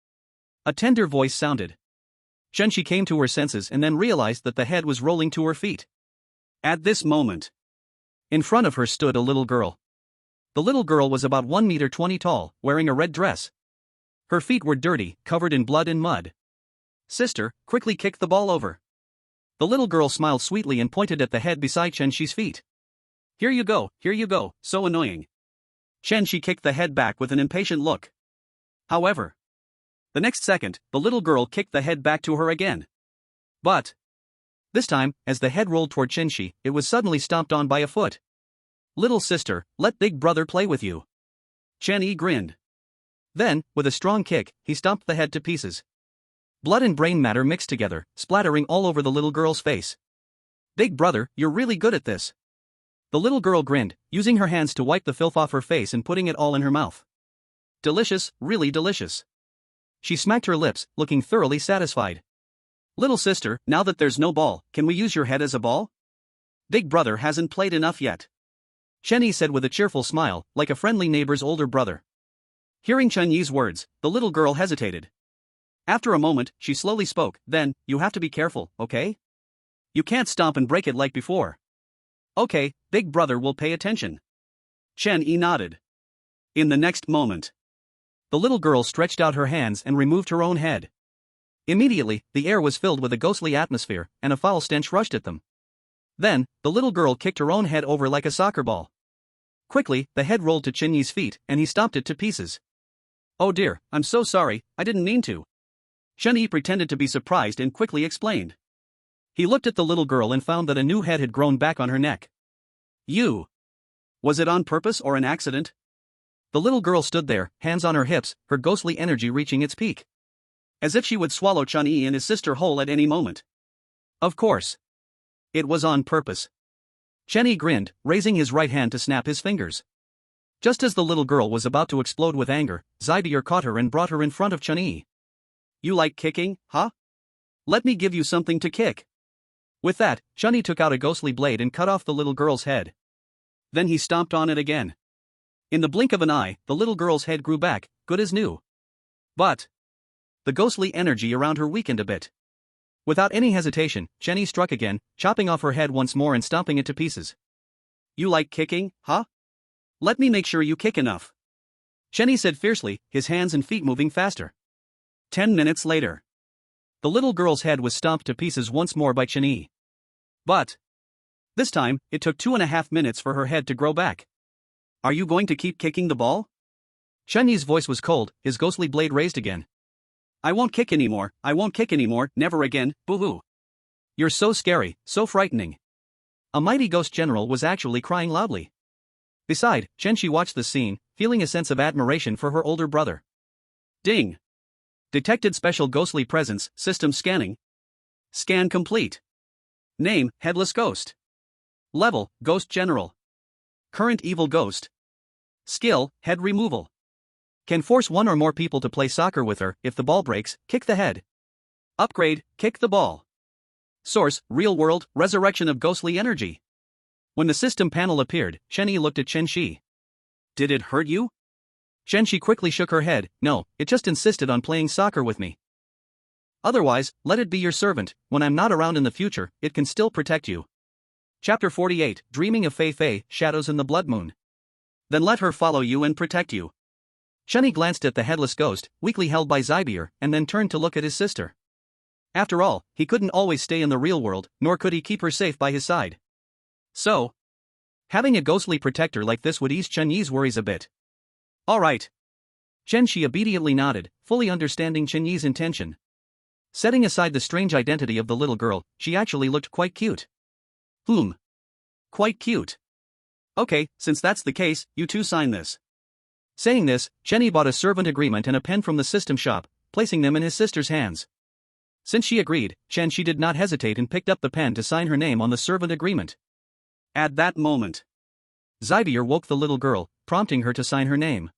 a tender voice sounded. She came to her senses and then realized that the head was rolling to her feet. At this moment, in front of her stood a little girl. The little girl was about 1 meter 20 tall, wearing a red dress. Her feet were dirty, covered in blood and mud. Sister, quickly kick the ball over. The little girl smiled sweetly and pointed at the head beside She's feet. Here you go, so annoying. She kicked the head back with an impatient look. However, the next second, the little girl kicked the head back to her again. But this time, as the head rolled toward Shi, it was suddenly stomped on by a foot. Little sister, let big brother play with you. Chen Yi grinned. Then, with a strong kick, he stomped the head to pieces. Blood and brain matter mixed together, splattering all over the little girl's face. Big brother, you're really good at this. The little girl grinned, using her hands to wipe the filth off her face and putting it all in her mouth. Delicious, really delicious. She smacked her lips, looking thoroughly satisfied. Little sister, now that there's no ball, can we use your head as a ball? Big brother hasn't played enough yet. Chen Yi said with a cheerful smile, like a friendly neighbor's older brother. Hearing Chen Yi's words, the little girl hesitated. After a moment, she slowly spoke, then, you have to be careful, okay? You can't stomp and break it like before. Okay, big brother will pay attention. Chen Yi nodded. In the next moment, the little girl stretched out her hands and removed her own head. Immediately, the air was filled with a ghostly atmosphere, and a foul stench rushed at them. Then, the little girl kicked her own head over like a soccer ball. Quickly, the head rolled to Chen Yi's feet, and he stomped it to pieces. Oh dear, I'm so sorry, I didn't mean to. Chen Yi pretended to be surprised and quickly explained. He looked at the little girl and found that a new head had grown back on her neck. Was it on purpose or an accident? The little girl stood there, hands on her hips, her ghostly energy reaching its peak. As if she would swallow Chen Yi and his sister whole at any moment. Of course. It was on purpose. Chen Yi grinned, raising his right hand to snap his fingers. Just as the little girl was about to explode with anger, Zybier caught her and brought her in front of Chen Yi. You like kicking, huh? Let me give you something to kick. With that, Chen Yi took out a ghostly blade and cut off the little girl's head. Then he stomped on it again. In the blink of an eye, the little girl's head grew back, good as new. But the ghostly energy around her weakened a bit. Without any hesitation, Chen Yi struck again, chopping off her head once more and stomping it to pieces. You like kicking, huh? Let me make sure you kick enough. Chenny said fiercely, his hands and feet moving faster. 10 minutes later. The little girl's head was stomped to pieces once more by Chenny. But this time, it took 2.5 minutes for her head to grow back. Are you going to keep kicking the ball? Chenyi's voice was cold, his ghostly blade raised again. I won't kick anymore, never again, boo-hoo. You're so scary, so frightening. A mighty ghost general was actually crying loudly. Beside, Chenshi watched the scene, feeling a sense of admiration for her older brother. Ding! Detected special ghostly presence, system scanning. Scan complete. Name, Headless Ghost. Level, Ghost General. Current evil ghost. Skill, head removal. Can force one or more people to play soccer with her. If the ball breaks, kick the head. Upgrade, kick the ball. Source, real world, resurrection of ghostly energy. When the system panel appeared, Chenyi looked at Chenshi. Did it hurt you? Chenshi quickly shook her head. No, it just insisted on playing soccer with me. Otherwise, let it be your servant. When I'm not around in the future, it can still protect you. Chapter 48, Dreaming of Fei Fei, Shadows in the Blood Moon. Then let her follow you and protect you. Chenyi glanced at the headless ghost, weakly held by Zybier, and then turned to look at his sister. After all, he couldn't always stay in the real world, nor could he keep her safe by his side. So, having a ghostly protector like this would ease Chenyi's worries a bit. All right. Chenshi obediently nodded, fully understanding Chenyi's intention. Setting aside the strange identity of the little girl, she actually looked quite cute. Quite cute. Okay, since that's the case, you two sign this. Saying this, Chenyi bought a servant agreement and a pen from the system shop, placing them in his sister's hands. Since she agreed, Chenshi did not hesitate and picked up the pen to sign her name on the servant agreement. At that moment, Zybier woke the little girl, prompting her to sign her name.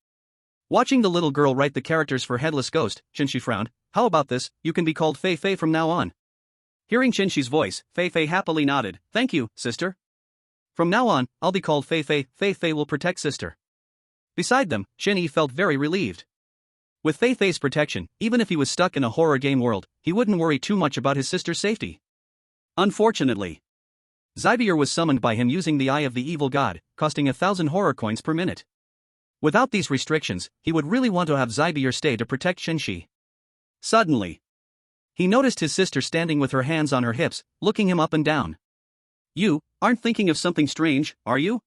Watching the little girl write the characters for Headless Ghost, Chenshi frowned. How about this, you can be called Fei Fei from now on. Hearing Chenshi's voice, Fei Fei happily nodded. Thank you, sister. From now on, I'll be called Fei Fei. Fei Fei will protect sister. Beside them, Chenyi felt very relieved. With Fei Fei's protection, even if he was stuck in a horror game world, he wouldn't worry too much about his sister's safety. Unfortunately, Zybier was summoned by him using the Eye of the Evil God, costing 1,000 horror coins per minute. Without these restrictions, he would really want to have Zybier stay to protect Chenshi. Suddenly, he noticed his sister standing with her hands on her hips, looking him up and down. You aren't thinking of something strange, are you?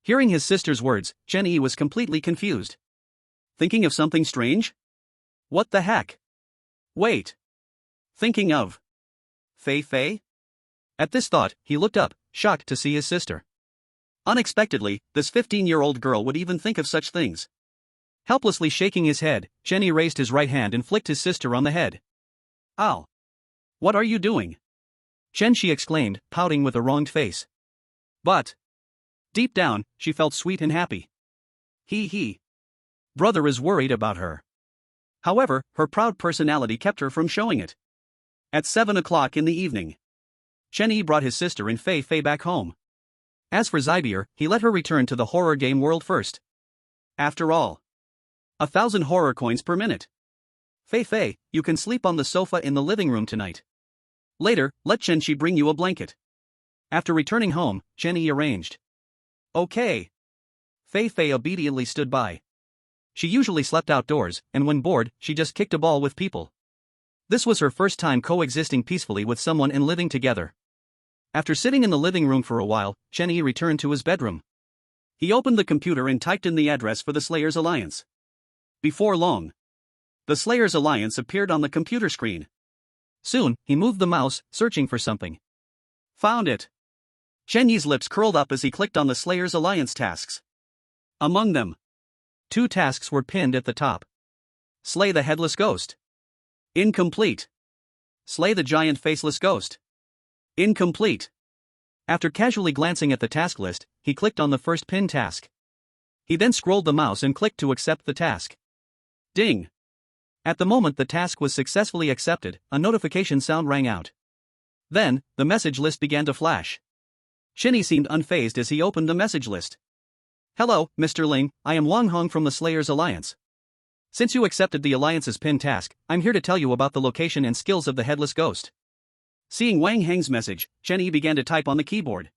Hearing his sister's words, Chenyi was completely confused. Thinking of something strange? What the heck? Wait. Thinking of Fei Fei? At this thought, he looked up, shocked to see his sister. Unexpectedly, this 15-year-old girl would even think of such things. Helplessly shaking his head, Chenyi raised his right hand and flicked his sister on the head. Ow! What are you doing? Chenshi exclaimed, pouting with a wronged face. But deep down, she felt sweet and happy. He. Brother is worried about her. However, her proud personality kept her from showing it. At 7 o'clock in the evening, Chenyi brought his sister and Fei Fei back home. As for Zybier, he let her return to the horror game world first. After all, 1,000 horror coins per minute. Fei Fei, you can sleep on the sofa in the living room tonight. Later, let Chenshi bring you a blanket. After returning home, Chenyi arranged. Okay. Fei Fei obediently stood by. She usually slept outdoors, and when bored, she just kicked a ball with people. This was her first time coexisting peacefully with someone and living together. After sitting in the living room for a while, Chenyi returned to his bedroom. He opened the computer and typed in the address for the Slayers Alliance. Before long, the Slayers Alliance appeared on the computer screen. Soon, he moved the mouse, searching for something. Found it. Chenyi's lips curled up as he clicked on the Slayers Alliance tasks. Among them, 2 tasks were pinned at the top. Slay the Headless Ghost. Incomplete. Slay the Giant Faceless Ghost. Incomplete. After casually glancing at the task list, he clicked on the first pinned task. He then scrolled the mouse and clicked to accept the task. Ding. At the moment the task was successfully accepted, a notification sound rang out. Then, the message list began to flash. Chenyi seemed unfazed as he opened the message list. Hello, Mr. Ling, I am Wang Hong from the Slayers Alliance. Since you accepted the Alliance's pinned task, I'm here to tell you about the location and skills of the Headless Ghost. Seeing Wang Heng's message, Chenyi began to type on the keyboard.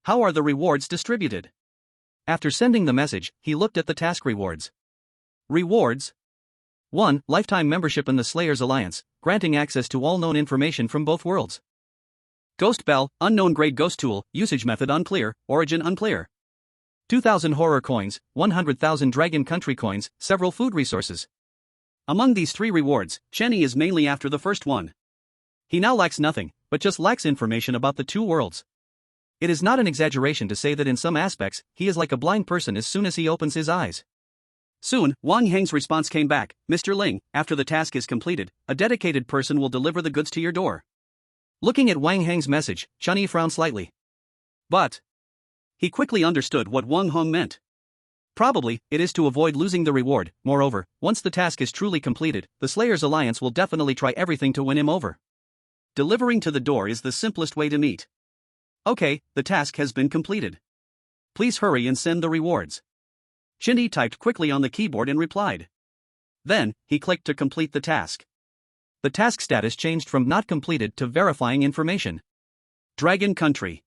How are the rewards distributed? After sending the message, he looked at the task rewards. Rewards. 1. Lifetime membership in the Slayers Alliance, granting access to all known information from both worlds. Ghost Bell, unknown grade ghost tool, usage method unclear, origin unclear. 2,000 horror coins, 100,000 dragon country coins, several food resources. Among these 3 rewards, Chenny is mainly after the first one. He now lacks nothing, but just lacks information about the 2 worlds. It is not an exaggeration to say that in some aspects, he is like a blind person as soon as he opens his eyes. Soon, Wang Heng's response came back, Mr. Ling, after the task is completed, a dedicated person will deliver the goods to your door. Looking at Wang Heng's message, Chunyi frowned slightly. But he quickly understood what Wang Heng meant. Probably, it is to avoid losing the reward. Moreover, once the task is truly completed, the Slayers Alliance will definitely try everything to win him over. Delivering to the door is the simplest way to meet. Okay, the task has been completed. Please hurry and send the rewards. Chenny typed quickly on the keyboard and replied. Then, he clicked to complete the task. The task status changed from not completed to verifying information. Dragon Country.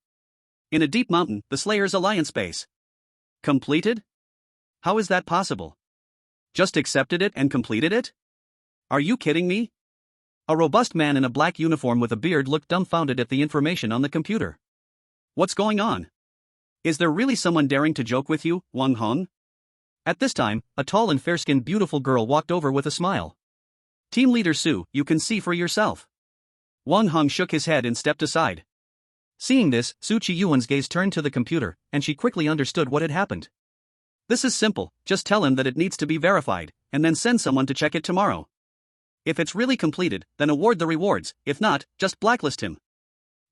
In a deep mountain, the Slayers Alliance base. Completed? How is that possible? Just accepted it and completed it? Are you kidding me? A robust man in a black uniform with a beard looked dumbfounded at the information on the computer. What's going on? Is there really someone daring to joke with you, Wang Heng? At this time, a tall and fair-skinned beautiful girl walked over with a smile. Team leader Su, you can see for yourself. Wang Heng shook his head and stepped aside. Seeing this, Su Qiyuan's gaze turned to the computer, and she quickly understood what had happened. This is simple, just tell him that it needs to be verified, and then send someone to check it tomorrow. If it's really completed, then award the rewards, if not, just blacklist him.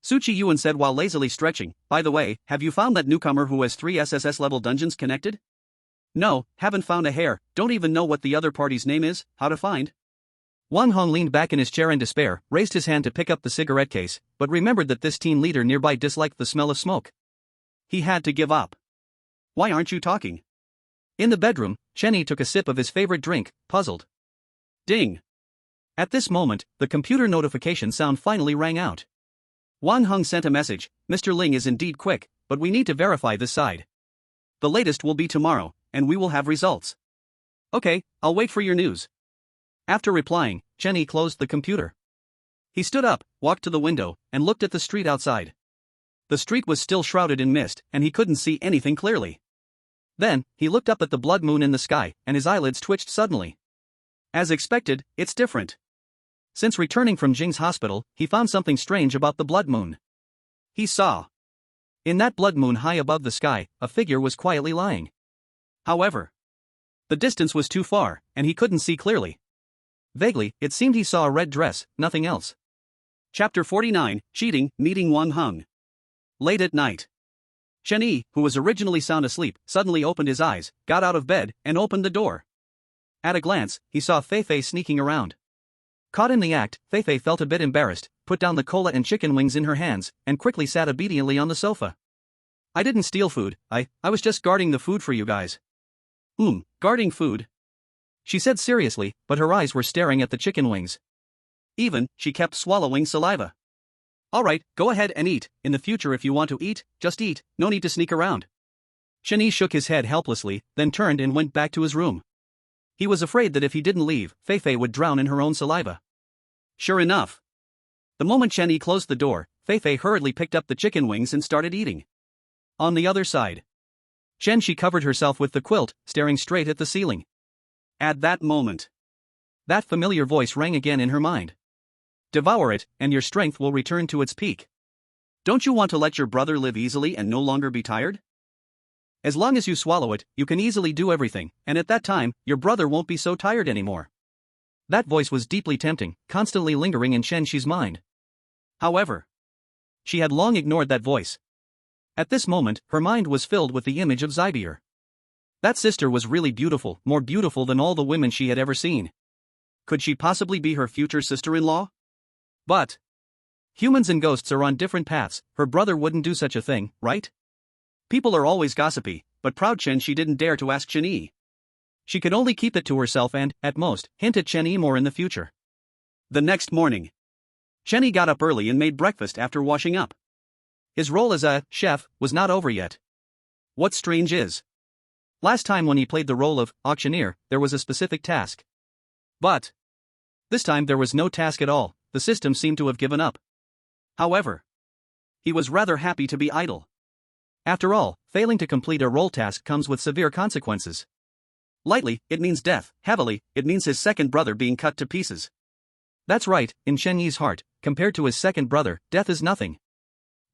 Su Qiyuan said while lazily stretching, by the way, have you found that newcomer who has 3 SSS level dungeons connected? No, haven't found a hair, don't even know what the other party's name is, how to find. Wang Heng leaned back in his chair in despair, raised his hand to pick up the cigarette case, but remembered that this team leader nearby disliked the smell of smoke. He had to give up. Why aren't you talking? In the bedroom, Chenny took a sip of his favorite drink, puzzled. Ding! At this moment, the computer notification sound finally rang out. Wang Heng sent a message, Mr. Ling is indeed quick, but we need to verify this side. The latest will be tomorrow, and we will have results. Okay, I'll wait for your news. After replying, Chenny closed the computer. He stood up, walked to the window, and looked at the street outside. The street was still shrouded in mist, and he couldn't see anything clearly. Then, he looked up at the blood moon in the sky, and his eyelids twitched suddenly. As expected, it's different. Since returning from Jing's hospital, he found something strange about the blood moon. He saw. In that blood moon high above the sky, a figure was quietly lying. However, the distance was too far, and he couldn't see clearly. Vaguely, it seemed he saw a red dress, nothing else. Chapter 49, Cheating, Meeting Wang Heng. Late at night. Chen Yi, who was originally sound asleep, suddenly opened his eyes, got out of bed, and opened the door. At a glance, he saw Fei Fei sneaking around. Caught in the act, Fei Fei felt a bit embarrassed, put down the cola and chicken wings in her hands, and quickly sat obediently on the sofa. I didn't steal food, I was just guarding the food for you guys. Guarding food? She said seriously, but her eyes were staring at the chicken wings. Even, she kept swallowing saliva. Alright, go ahead and eat, in the future if you want to eat, just eat, no need to sneak around. Chen Yi shook his head helplessly, then turned and went back to his room. He was afraid that if he didn't leave, Fei Fei would drown in her own saliva. Sure enough. The moment Chen Yi closed the door, Fei Fei hurriedly picked up the chicken wings and started eating. On the other side, Chen Shi covered herself with the quilt, staring straight at the ceiling. At that moment, that familiar voice rang again in her mind. Devour it, and your strength will return to its peak. Don't you want to let your brother live easily and no longer be tired? As long as you swallow it, you can easily do everything, and at that time, your brother won't be so tired anymore. That voice was deeply tempting, constantly lingering in Chen Shi's mind. However, she had long ignored that voice. At this moment, her mind was filled with the image of Zybier. That sister was really beautiful, more beautiful than all the women she had ever seen. Could she possibly be her future sister-in-law? But humans and ghosts are on different paths, her brother wouldn't do such a thing, right? People are always gossipy, but proud Chen Shi didn't dare to ask Chen Yi. She could only keep it to herself and, at most, hint at Chen Yi more in the future. The next morning, Chen Yi got up early and made breakfast after washing up. His role as a chef was not over yet. What's strange is, Last time when he played the role of auctioneer, there was a specific task. But this time there was no task at all, the system seemed to have given up. However, he was rather happy to be idle. After all, failing to complete a role task comes with severe consequences. Lightly, it means death; heavily, it means his second brother being cut to pieces. That's right, in Chen Yi's heart, compared to his second brother, death is nothing.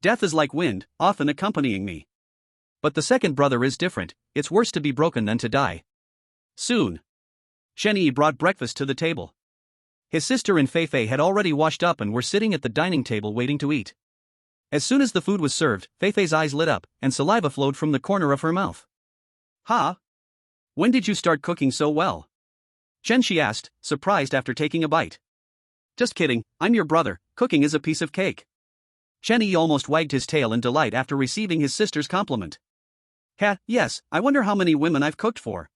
Death is like wind, often accompanying me. But the second brother is different, it's worse to be broken than to die. Soon, Chen Yi brought breakfast to the table. His sister and Fei Fei had already washed up and were sitting at the dining table waiting to eat. As soon as the food was served, Fei Fei's eyes lit up, and saliva flowed from the corner of her mouth. "Ha? When did you start cooking so well?" Chen Shi asked, surprised after taking a bite. "Just kidding, I'm your brother, cooking is a piece of cake." Chen Yi almost wagged his tail in delight after receiving his sister's compliment. Yes, I wonder how many women I've cooked for."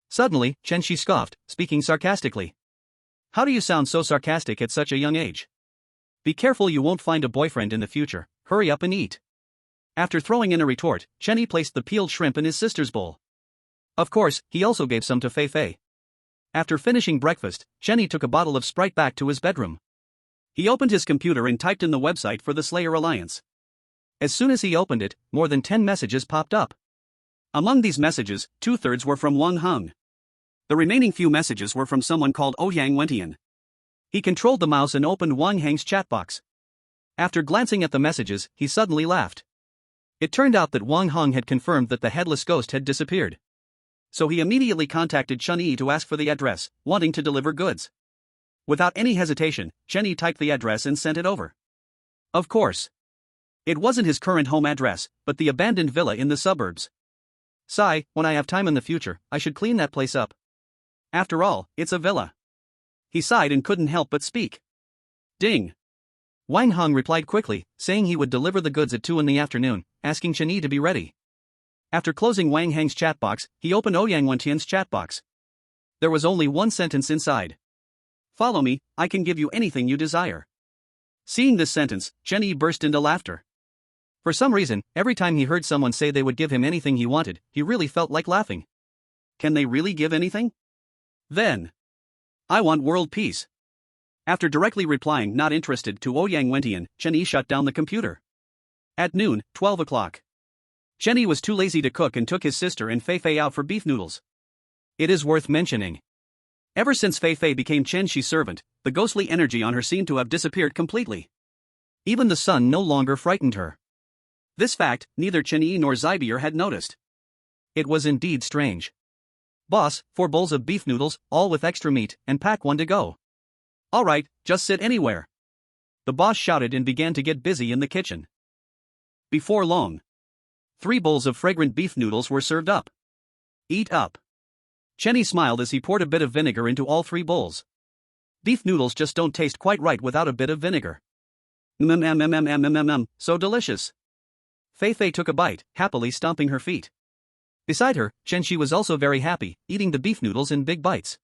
Suddenly, Chen Shi scoffed, speaking sarcastically. "How do you sound so sarcastic at such a young age? Be careful you won't find a boyfriend in the future, hurry up and eat." After throwing in a retort, Chen Yi placed the peeled shrimp in his sister's bowl. Of course, he also gave some to Fei Fei. After finishing breakfast, Chen Yi took a bottle of Sprite back to his bedroom. He opened his computer and typed in the website for the Slayer Alliance. As soon as he opened it, more than 10 messages popped up. Among these messages, 2/3 were from Wang Heng. The remaining few messages were from someone called Ouyang Wentian. He controlled the mouse and opened Wang Heng's chat box. After glancing at the messages, he suddenly laughed. It turned out that Wang Heng had confirmed that the headless ghost had disappeared. So he immediately contacted Chen Yi to ask for the address, wanting to deliver goods. Without any hesitation, Chen Yi typed the address and sent it over. Of course, it wasn't his current home address, but the abandoned villa in the suburbs. Sigh, when I have time in the future, I should clean that place up. After all, it's a villa. He sighed and couldn't help but speak. Ding. Wang Heng replied quickly, saying he would deliver the goods at 2 in the afternoon, asking Chen Yi to be ready. After closing Wang Heng's chat box, he opened Ouyang Wentian's chat box. There was only one sentence inside. "Follow me, I can give you anything you desire." Seeing this sentence, Chen Yi burst into laughter. For some reason, every time he heard someone say they would give him anything he wanted, he really felt like laughing. Can they really give anything? Then, I want world peace. After directly replying not interested to Ouyang Wentian, Chen Yi shut down the computer. At noon, 12 o'clock. Chen Yi was too lazy to cook and took his sister and Fei Fei out for beef noodles. It is worth mentioning. Ever since Fei Fei became Chen Shi's servant, the ghostly energy on her seemed to have disappeared completely. Even the sun no longer frightened her. This fact, neither Chen Yi nor Zybier had noticed. It was indeed strange. "Boss, 4 bowls of beef noodles, all with extra meat, and pack 1 to go." "All right, just sit anywhere." The boss shouted and began to get busy in the kitchen. Before long, 3 bowls of fragrant beef noodles were served up. "Eat up." Chen Yi smiled as he poured a bit of vinegar into all 3 bowls. Beef noodles just don't taste quite right without a bit of vinegar. So delicious. Fei Fei took a bite, happily stomping her feet. Beside her, Chen Shi was also very happy, eating the beef noodles in big bites.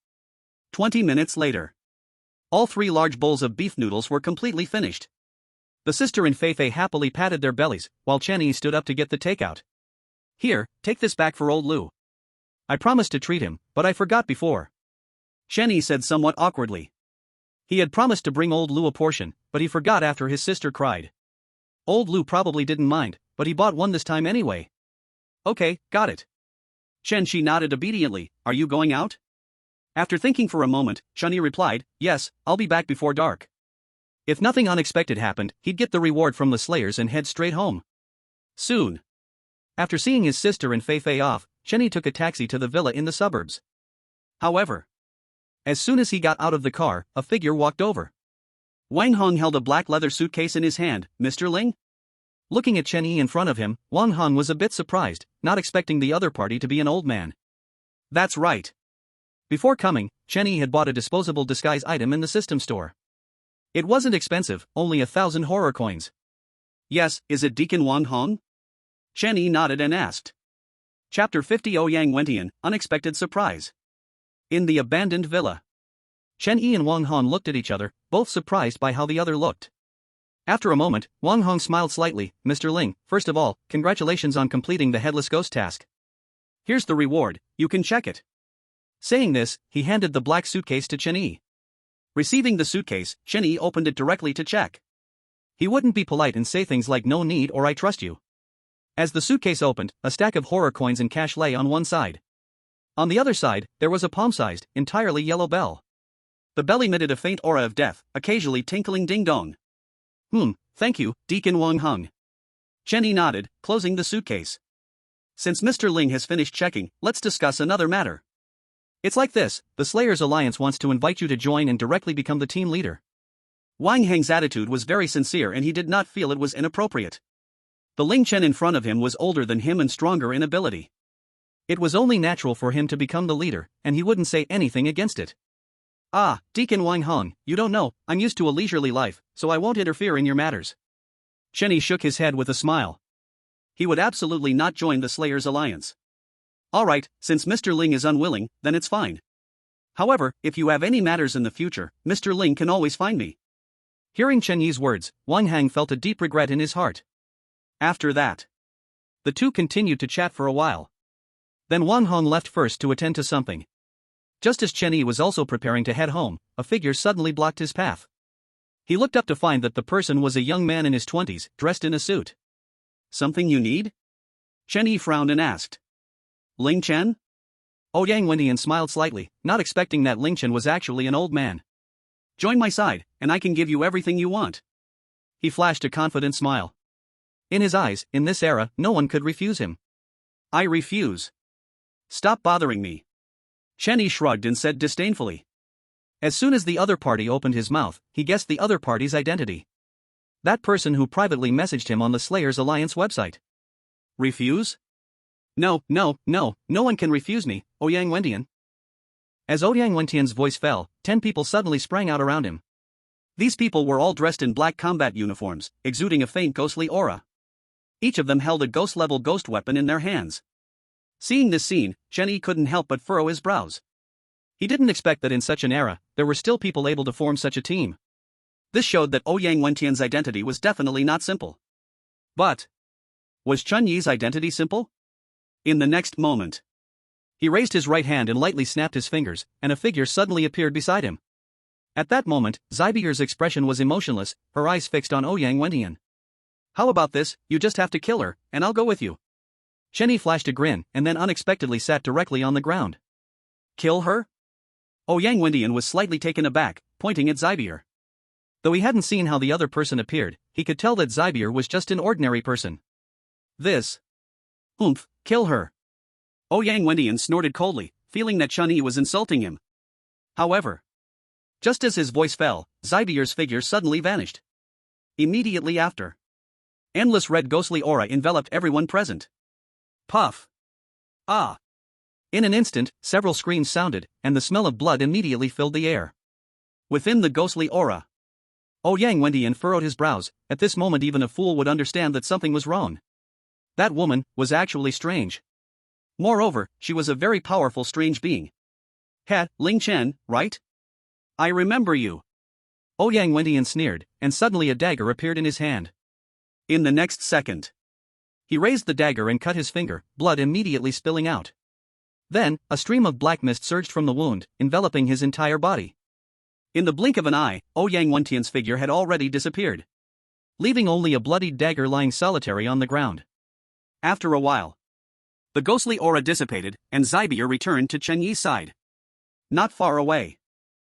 20 minutes later, all 3 large bowls of beef noodles were completely finished. The sister and Fei Fei happily patted their bellies, while Chen Yi stood up to get the takeout. "Here, take this back for old Lu. I promised to treat him, but I forgot before." Chen Yi said somewhat awkwardly. He had promised to bring old Lu a portion, but he forgot after his sister cried. Old Lu probably didn't mind, but he bought one this time anyway. "Okay, got it." Chen Shi nodded obediently. "Are you going out?" After thinking for a moment, Chen Yi replied, "Yes, I'll be back before dark." If nothing unexpected happened, he'd get the reward from the Slayers and head straight home. Soon. After seeing his sister and Fei Fei off, Chen Yi took a taxi to the villa in the suburbs. However, as soon as he got out of the car, a figure walked over. Wang Heng held a black leather suitcase in his hand. "Mr. Ling?" Looking at Chen Yi in front of him, Wang Heng was a bit surprised, not expecting the other party to be an old man. That's right. Before coming, Chen Yi had bought a disposable disguise item in the system store. It wasn't expensive, only 1,000 horror coins. "Yes, is it Deacon Wang Heng?" Chen Yi nodded and asked. Chapter 50 Ouyang Wentian, Unexpected Surprise. In the abandoned villa. Chen Yi and Wang Heng looked at each other, both surprised by how the other looked. After a moment, Wang Heng smiled slightly. "Mr. Ling, first of all, congratulations on completing the headless ghost task." Here's the reward, you can check it. Saying this, he handed the black suitcase to Chen Yi. Receiving the suitcase, Chen Yi opened it directly to check. He wouldn't be polite and say things like no need or I trust you. As the suitcase opened, a stack of horror coins and cash lay on one side. On the other side, there was a palm-sized, entirely yellow bell. The bell emitted a faint aura of death, occasionally tinkling ding-dong. Thank you, Deacon Wang Hung. Chen Yi nodded, closing the suitcase. Since Mr. Ling has finished checking, let's discuss another matter. It's like this, the Slayers Alliance wants to invite you to join and directly become the team leader. Wang Heng's attitude was very sincere and he did not feel it was inappropriate. The Ling Chen in front of him was older than him and stronger in ability. It was only natural for him to become the leader, and he wouldn't say anything against it. Ah, Deacon Wang Hong, you don't know, I'm used to a leisurely life, so I won't interfere in your matters. Chen Yi shook his head with a smile. He would absolutely not join the Slayers Alliance. Alright, since Mr. Ling is unwilling, then it's fine. However, if you have any matters in the future, Mr. Ling can always find me. Hearing Chen Yi's words, Wang Hang felt a deep regret in his heart. After that, the two continued to chat for a while. Then Wang Hong left first to attend to something. Just as Chen Yi was also preparing to head home, a figure suddenly blocked his path. He looked up to find that the person was a young man in his 20s, dressed in a suit. Something you need? Chen Yi frowned and asked. Ling Chen? Ouyang Wendian smiled slightly, not expecting that Ling Chen was actually an old man. Join my side, and I can give you everything you want. He flashed a confident smile. In his eyes, in this era, no one could refuse him. I refuse. Stop bothering me. Chen Yi shrugged and said disdainfully. As soon as the other party opened his mouth, he guessed the other party's identity. That person who privately messaged him on the Slayers Alliance website. Refuse? No one can refuse me, Ouyang Wendian. As Ouyang Wentian's voice fell, 10 people suddenly sprang out around him. These people were all dressed in black combat uniforms, exuding a faint ghostly aura. Each of them held a ghost-level ghost weapon in their hands. Seeing this scene, Chen Yi couldn't help but furrow his brows. He didn't expect that in such an era, there were still people able to form such a team. This showed that Ouyang Wentian's identity was definitely not simple. But was Chen Yi's identity simple? In the next moment, he raised his right hand and lightly snapped his fingers, and a figure suddenly appeared beside him. At that moment, Zybier's expression was emotionless, her eyes fixed on Ouyang Wentian. How about this, you just have to kill her, and I'll go with you. Chen Yi flashed a grin, and then unexpectedly sat directly on the ground. Kill her? Ouyang Wentian was slightly taken aback, pointing at Zybier. Though he hadn't seen how the other person appeared, he could tell that Zybier was just an ordinary person. This. Kill her. Ouyang Wentian snorted coldly, feeling that Chen Yi was insulting him. However, just as his voice fell, Zybier's figure suddenly vanished. Immediately after, endless red ghostly aura enveloped everyone present. Puff. Ah. In an instant, several screams sounded, and the smell of blood immediately filled the air. Within the ghostly aura, Ouyang Wentian furrowed his brows. At this moment even a fool would understand that something was wrong. That woman was actually strange. Moreover, she was a very powerful strange being. Ling Chen, right? I remember you. Ouyang Wentian sneered, and suddenly a dagger appeared in his hand. In the next second, he raised the dagger and cut his finger, blood immediately spilling out. Then, a stream of black mist surged from the wound, enveloping his entire body. In the blink of an eye, Ouyang Wentian's figure had already disappeared, leaving only a bloodied dagger lying solitary on the ground. After a while, the ghostly aura dissipated, and Zybier returned to Chen Yi's side. Not far away,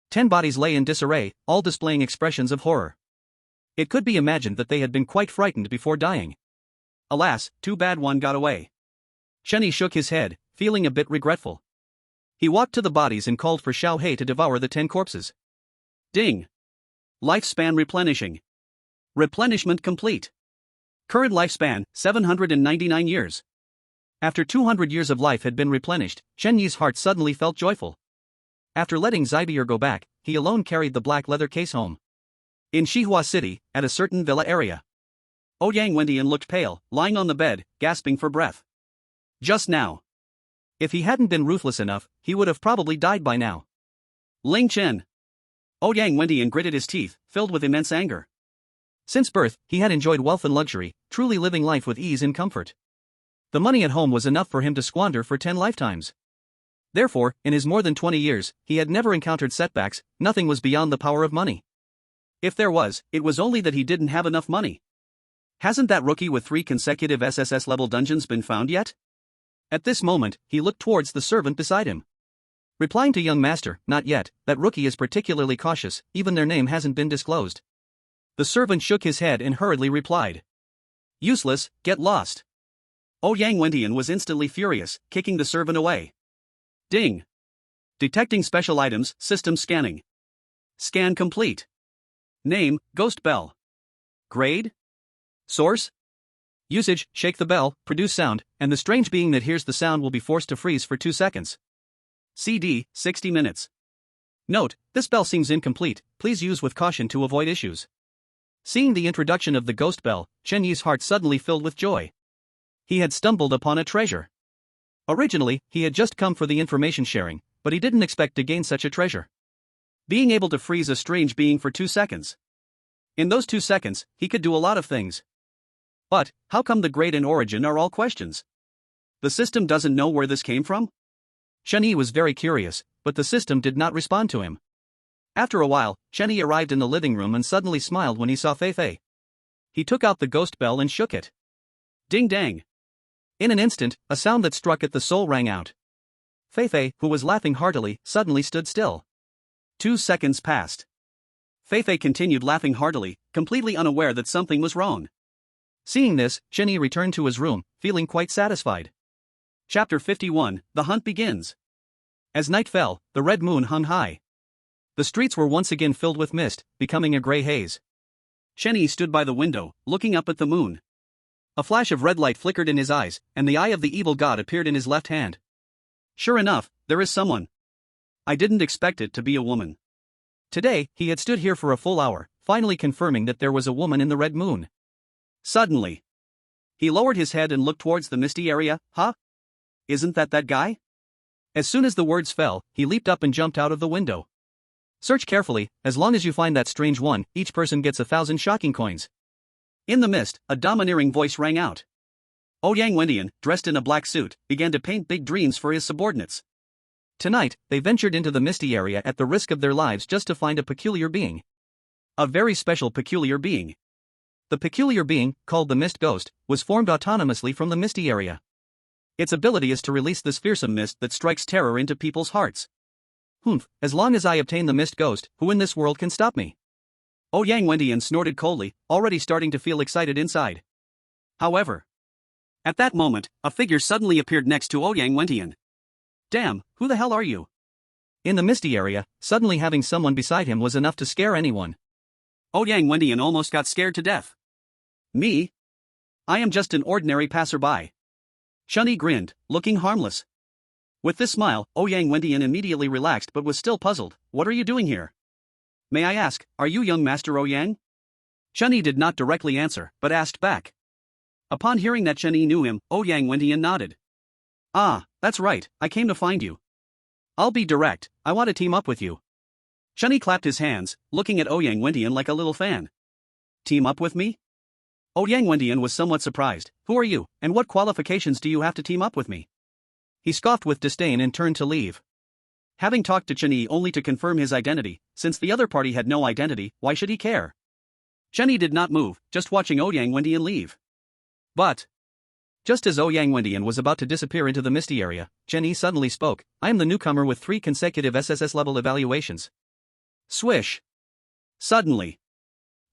10 bodies lay in disarray, all displaying expressions of horror. It could be imagined that they had been quite frightened before dying. Alas, too bad one got away. Chen Yi shook his head, feeling a bit regretful. He walked to the bodies and called for Xiao Hei to devour the 10 corpses. Ding! Lifespan replenishing. Replenishment complete. Current lifespan, 799 years. After 200 years of life had been replenished, Chen Yi's heart suddenly felt joyful. After letting Zybier go back, he alone carried the black leather case home. In Shihua City, at a certain villa area, Ouyang Wentian looked pale, lying on the bed, gasping for breath. Just now. If he hadn't been ruthless enough, he would have probably died by now. Ling Chen. Ouyang Wentian gritted his teeth, filled with immense anger. Since birth, he had enjoyed wealth and luxury, truly living life with ease and comfort. The money at home was enough for him to squander for 10 lifetimes. Therefore, in his more than 20 years, he had never encountered setbacks. Nothing was beyond the power of money. If there was, it was only that he didn't have enough money. Hasn't that rookie with 3 consecutive SSS-level dungeons been found yet? At this moment, he looked towards the servant beside him. Replying to young master, not yet, that rookie is particularly cautious, even their name hasn't been disclosed. The servant shook his head and hurriedly replied. Useless, get lost. Ouyang Wentian was instantly furious, kicking the servant away. Ding. Detecting special items, system scanning. Scan complete. Name, Ghost Bell. Grade? Source? Usage, shake the bell, produce sound, and the strange being that hears the sound will be forced to freeze for 2 seconds. CD, 60 minutes. Note, this bell seems incomplete, please use with caution to avoid issues. Seeing the introduction of the ghost bell, Chen Yi's heart suddenly filled with joy. He had stumbled upon a treasure. Originally, he had just come for the information sharing, but he didn't expect to gain such a treasure. Being able to freeze a strange being for 2 seconds. In those 2 seconds, he could do a lot of things. But, how come the grade and origin are all questions? The system doesn't know where this came from? Chen Yi was very curious, but the system did not respond to him. After a while, Chen Yi arrived in the living room and suddenly smiled when he saw Fei Fei. He took out the ghost bell and shook it. Ding dang. In an instant, a sound that struck at the soul rang out. Fei Fei, who was laughing heartily, suddenly stood still. 2 seconds passed. Fei Fei continued laughing heartily, completely unaware that something was wrong. Seeing this, Chen Yi returned to his room, feeling quite satisfied. Chapter 51, The Hunt Begins. As night fell, the red moon hung high. The streets were once again filled with mist, becoming a gray haze. Chen Yi stood by the window, looking up at the moon. A flash of red light flickered in his eyes, and the eye of the evil god appeared in his left hand. Sure enough, there is someone. I didn't expect it to be a woman. Today, he had stood here for a full hour, finally confirming that there was a woman in the red moon. Suddenly, he lowered his head and looked towards the misty area. Huh? Isn't that guy? As soon as the words fell, he leaped up and jumped out of the window. Search carefully, as long as you find that strange one, each person gets 1,000 shocking coins. In the mist, a domineering voice rang out. Ouyang Wentian, dressed in a black suit, began to paint big dreams for his subordinates. Tonight, they ventured into the misty area at the risk of their lives just to find a peculiar being. A very special peculiar being. The peculiar being, called the Mist Ghost, was formed autonomously from the misty area. Its ability is to release this fearsome mist that strikes terror into people's hearts. Humph, as long as I obtain the Mist Ghost, who in this world can stop me? Ouyang Wentian snorted coldly, already starting to feel excited inside. However, at that moment, a figure suddenly appeared next to Ouyang Wentian. Damn, who the hell are you? In the misty area, suddenly having someone beside him was enough to scare anyone. Ouyang Wentian almost got scared to death. Me? I am just an ordinary passerby. Chen Yi grinned, looking harmless. With this smile, Ouyang Wentian immediately relaxed but was still puzzled. What are you doing here? May I ask, are you young Master Ouyang? Chen Yi did not directly answer, but asked back. Upon hearing that Chen Yi knew him, Ouyang Wentian nodded. Ah, that's right, I came to find you. I'll be direct, I want to team up with you. Chen Yi clapped his hands, looking at Ouyang Wentian like a little fan. Team up with me? Ouyang Wentian was somewhat surprised. Who are you, and what qualifications do you have to team up with me? He scoffed with disdain and turned to leave. Having talked to Chen Yi only to confirm his identity, since the other party had no identity, why should he care? Chen Yi did not move, just watching Ouyang Wentian leave. But, just as Ouyang Wentian was about to disappear into the misty area, Chen Yi suddenly spoke. I am the newcomer with 3 consecutive SSS level evaluations. Swish. Suddenly,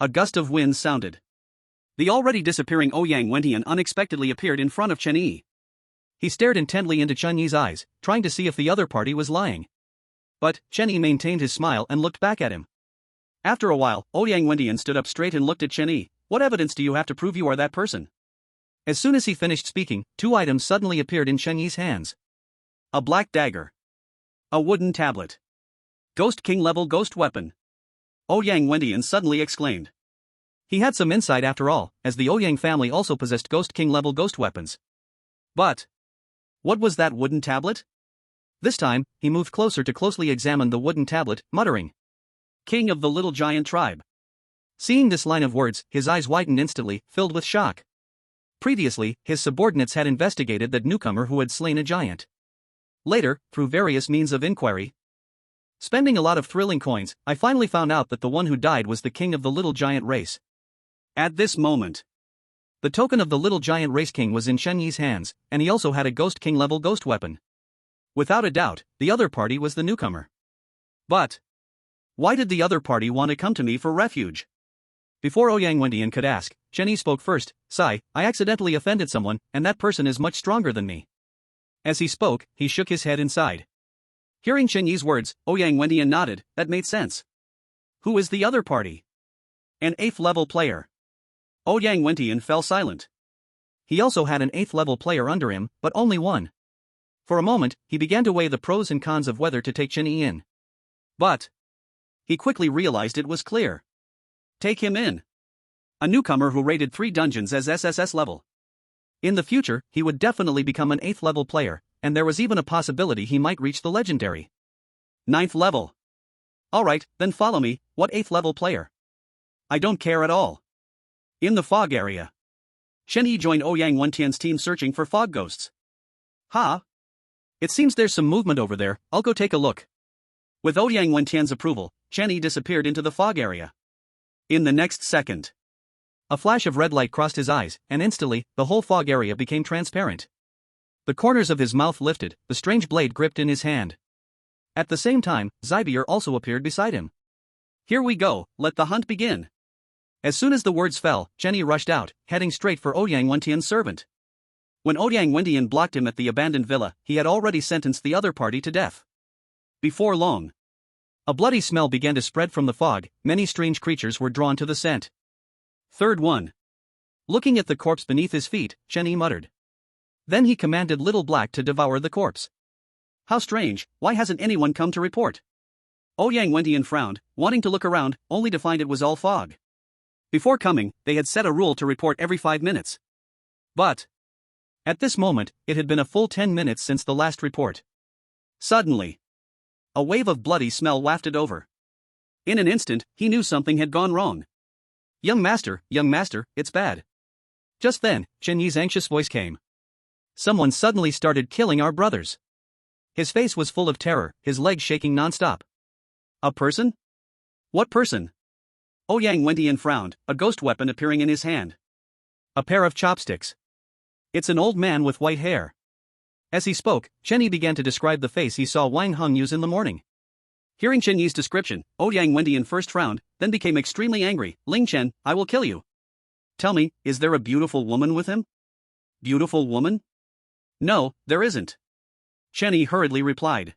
a gust of wind sounded. The already disappearing Ouyang Wentian unexpectedly appeared in front of Chen Yi. He stared intently into Chen Yi's eyes, trying to see if the other party was lying. But Chen Yi maintained his smile and looked back at him. After a while, Ouyang Wentian stood up straight and looked at Chen Yi. What evidence do you have to prove you are that person? As soon as he finished speaking, 2 items suddenly appeared in Chen Yi's hands. A black dagger. A wooden tablet. Ghost King level ghost weapon. Ouyang Wentian suddenly exclaimed. He had some insight after all, as the Ouyang family also possessed Ghost King level ghost weapons. But what was that wooden tablet? This time, he moved closer to closely examine the wooden tablet, muttering. King of the Little Giant Tribe. Seeing this line of words, his eyes widened instantly, filled with shock. Previously, his subordinates had investigated that newcomer who had slain a giant. Later, through various means of inquiry, spending a lot of thrilling coins, I finally found out that the one who died was the king of the little giant race. At this moment, the token of the little giant race king was in Shen Yi's hands, and he also had a ghost king level ghost weapon. Without a doubt, the other party was the newcomer. But why did the other party want to come to me for refuge? Before Ouyang Wendian could ask, Shen Yi spoke first. "Sai, I accidentally offended someone, and that person is much stronger than me." As he spoke, he shook his head and sighed. Hearing Shen Yi's words, Ouyang Wendian nodded. That made sense. Who is the other party? An 8th level player. Ouyang Wendian fell silent. He also had an 8th level player under him, but only one. For a moment, he began to weigh the pros and cons of whether to take Shen Yi in. But he quickly realized it was clear. Take him in. A newcomer who raided 3 dungeons as SSS level. In the future, he would definitely become an 8th level player, and there was even a possibility he might reach the legendary 9th level. Alright, then follow me. What 8th level player? I don't care at all. In the fog area, Shen Yi joined Ouyang Wendian's team searching for fog ghosts. Ha! It seems there's some movement over there, I'll go take a look. With Ouyang Wendian's approval, Shen Yi disappeared into the fog area. In the next second, a flash of red light crossed his eyes, and instantly, the whole fog area became transparent. The corners of his mouth lifted, the strange blade gripped in his hand. At the same time, Zybier also appeared beside him. Here we go, let the hunt begin. As soon as the words fell, Shen Yi rushed out, heading straight for Ouyang Wendian's servant. When Ouyang Wendian blocked him at the abandoned villa, he had already sentenced the other party to death. Before long, a bloody smell began to spread from the fog. Many strange creatures were drawn to the scent. Third one. Looking at the corpse beneath his feet, Shen Yi muttered. Then he commanded Little Black to devour the corpse. How strange, why hasn't anyone come to report? Ouyang Wendian frowned, wanting to look around, only to find it was all fog. Before coming, they had set a rule to report every 5 minutes. But at this moment, it had been a full 10 minutes since the last report. Suddenly, a wave of bloody smell wafted over. In an instant, he knew something had gone wrong. Young master, it's bad." Just then, Shen Yi's anxious voice came. "Someone suddenly started killing our brothers." His face was full of terror, his legs shaking non-stop. "A person? What person?" Ouyang Wendian frowned, a ghost weapon appearing in his hand. "A pair of chopsticks. It's an old man with white hair." As he spoke, Shen Yi began to describe the face he saw Wang Heng use in the morning. Hearing Shen Yi's description, Ouyang Wendian first frowned, then became extremely angry. "Ling Chen, I will kill you. Tell me, is there a beautiful woman with him?" "Beautiful woman? No, there isn't." Shen Yi hurriedly replied.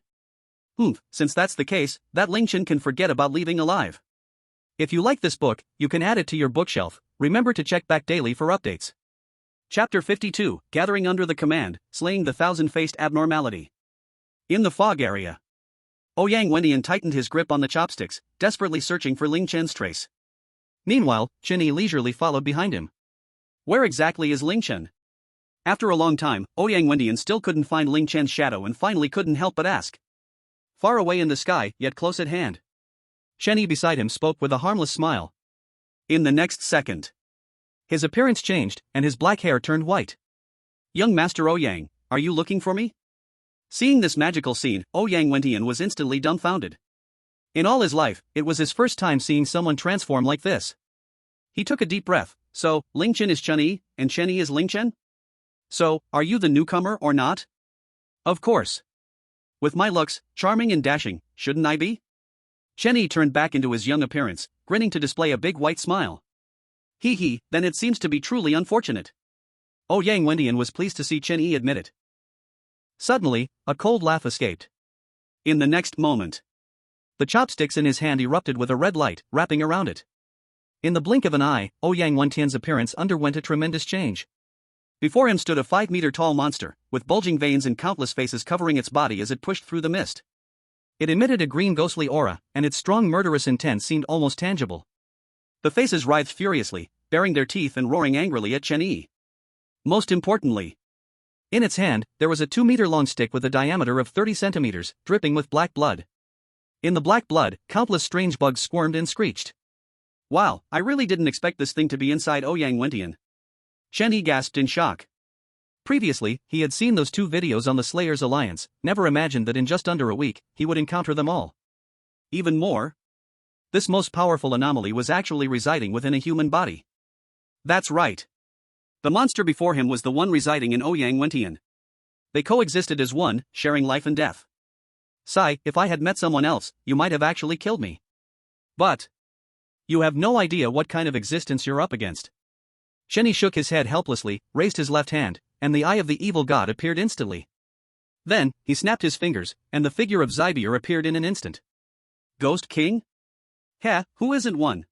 Since that's the case, that Ling Chen can forget about leaving alive. If you like this book, you can add it to your bookshelf. Remember to check back daily for updates. Chapter 52, Gathering Under the Command, Slaying the Thousand-Faced Abnormality. In the fog area, Ouyang Wendian tightened his grip on the chopsticks, desperately searching for Ling Chen's trace. Meanwhile, Shen Yi leisurely followed behind him. Where exactly is Ling Chen? After a long time, Ouyang Wendian still couldn't find Ling Chen's shadow and finally couldn't help but ask. Far away in the sky, yet close at hand. Shen Yi beside him spoke with a harmless smile. In the next second, his appearance changed, and his black hair turned white. "Young Master Ouyang, are you looking for me?" Seeing this magical scene, Ouyang Wendian was instantly dumbfounded. In all his life, it was his first time seeing someone transform like this. He took a deep breath. So, Ling Chen is Chen Yi, and Chen Yi is Ling Chen? So, are you the newcomer or not? Of course. With my looks, charming and dashing, shouldn't I be? Chen Yi turned back into his young appearance, grinning to display a big white smile. Hee, then it seems to be truly unfortunate. Ouyang Wendian was pleased to see Chen Yi admit it. Suddenly, a cold laugh escaped. In the next moment, the chopsticks in his hand erupted with a red light, wrapping around it. In the blink of an eye, Ouyang Wendian's appearance underwent a tremendous change. Before him stood a 5-meter-tall monster, with bulging veins and countless faces covering its body as it pushed through the mist. It emitted a green ghostly aura, and its strong murderous intent seemed almost tangible. The faces writhed furiously, baring their teeth and roaring angrily at Chen Yi. Most importantly, in its hand, there was a 2-meter-long stick with a diameter of 30 centimeters, dripping with black blood. In the black blood, countless strange bugs squirmed and screeched. Wow, I really didn't expect this thing to be inside Ouyang Wendian. Shenny gasped in shock. Previously, he had seen those 2 videos on the Slayers Alliance, never imagined that in just under a week, he would encounter them all. Even more, this most powerful anomaly was actually residing within a human body. That's right. The monster before him was the one residing in Ouyang Wentian. They coexisted as one, sharing life and death. Sai, if I had met someone else, you might have actually killed me. But you have no idea what kind of existence you're up against. Shenny shook his head helplessly, raised his left hand, and the eye of the evil god appeared instantly. Then, he snapped his fingers, and the figure of Zybier appeared in an instant. Ghost King? Heh, who isn't one?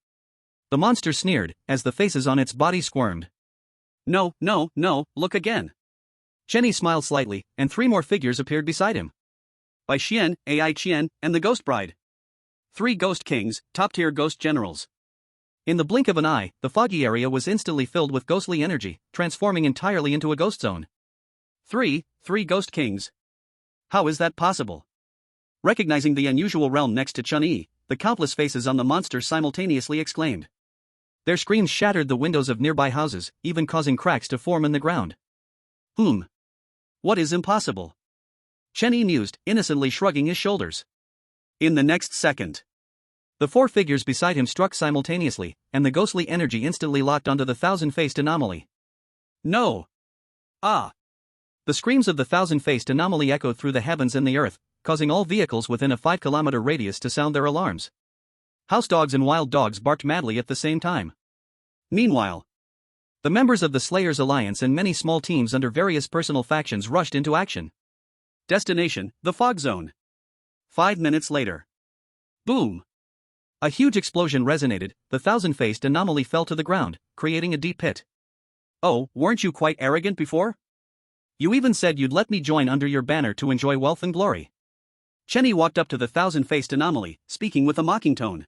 The monster sneered, as the faces on its body squirmed. No, look again. Shenny smiled slightly, and 3 more figures appeared beside him. Bai Xian, Ai Qian, and the Ghost Bride. 3 Ghost Kings, top-tier ghost generals. In the blink of an eye, the foggy area was instantly filled with ghostly energy, transforming entirely into a ghost zone. 3 Ghost Kings. How is that possible? Recognizing the unusual realm next to Chun-Yi, the countless faces on the monster simultaneously exclaimed. Their screams shattered the windows of nearby houses, even causing cracks to form in the ground. What is impossible? Chen-Yi mused, innocently shrugging his shoulders. In the next second, the 4 figures beside him struck simultaneously, and the ghostly energy instantly locked onto the thousand-faced anomaly. No! Ah! The screams of the thousand-faced anomaly echoed through the heavens and the earth, causing all vehicles within a 5-kilometer radius to sound their alarms. House dogs and wild dogs barked madly at the same time. Meanwhile, the members of the Slayers Alliance and many small teams under various personal factions rushed into action. Destination, the Fog Zone. 5 minutes later. Boom! A huge explosion resonated, the thousand-faced anomaly fell to the ground, creating a deep pit. Oh, weren't you quite arrogant before? You even said you'd let me join under your banner to enjoy wealth and glory. Chen-Yi walked up to the thousand-faced anomaly, speaking with a mocking tone.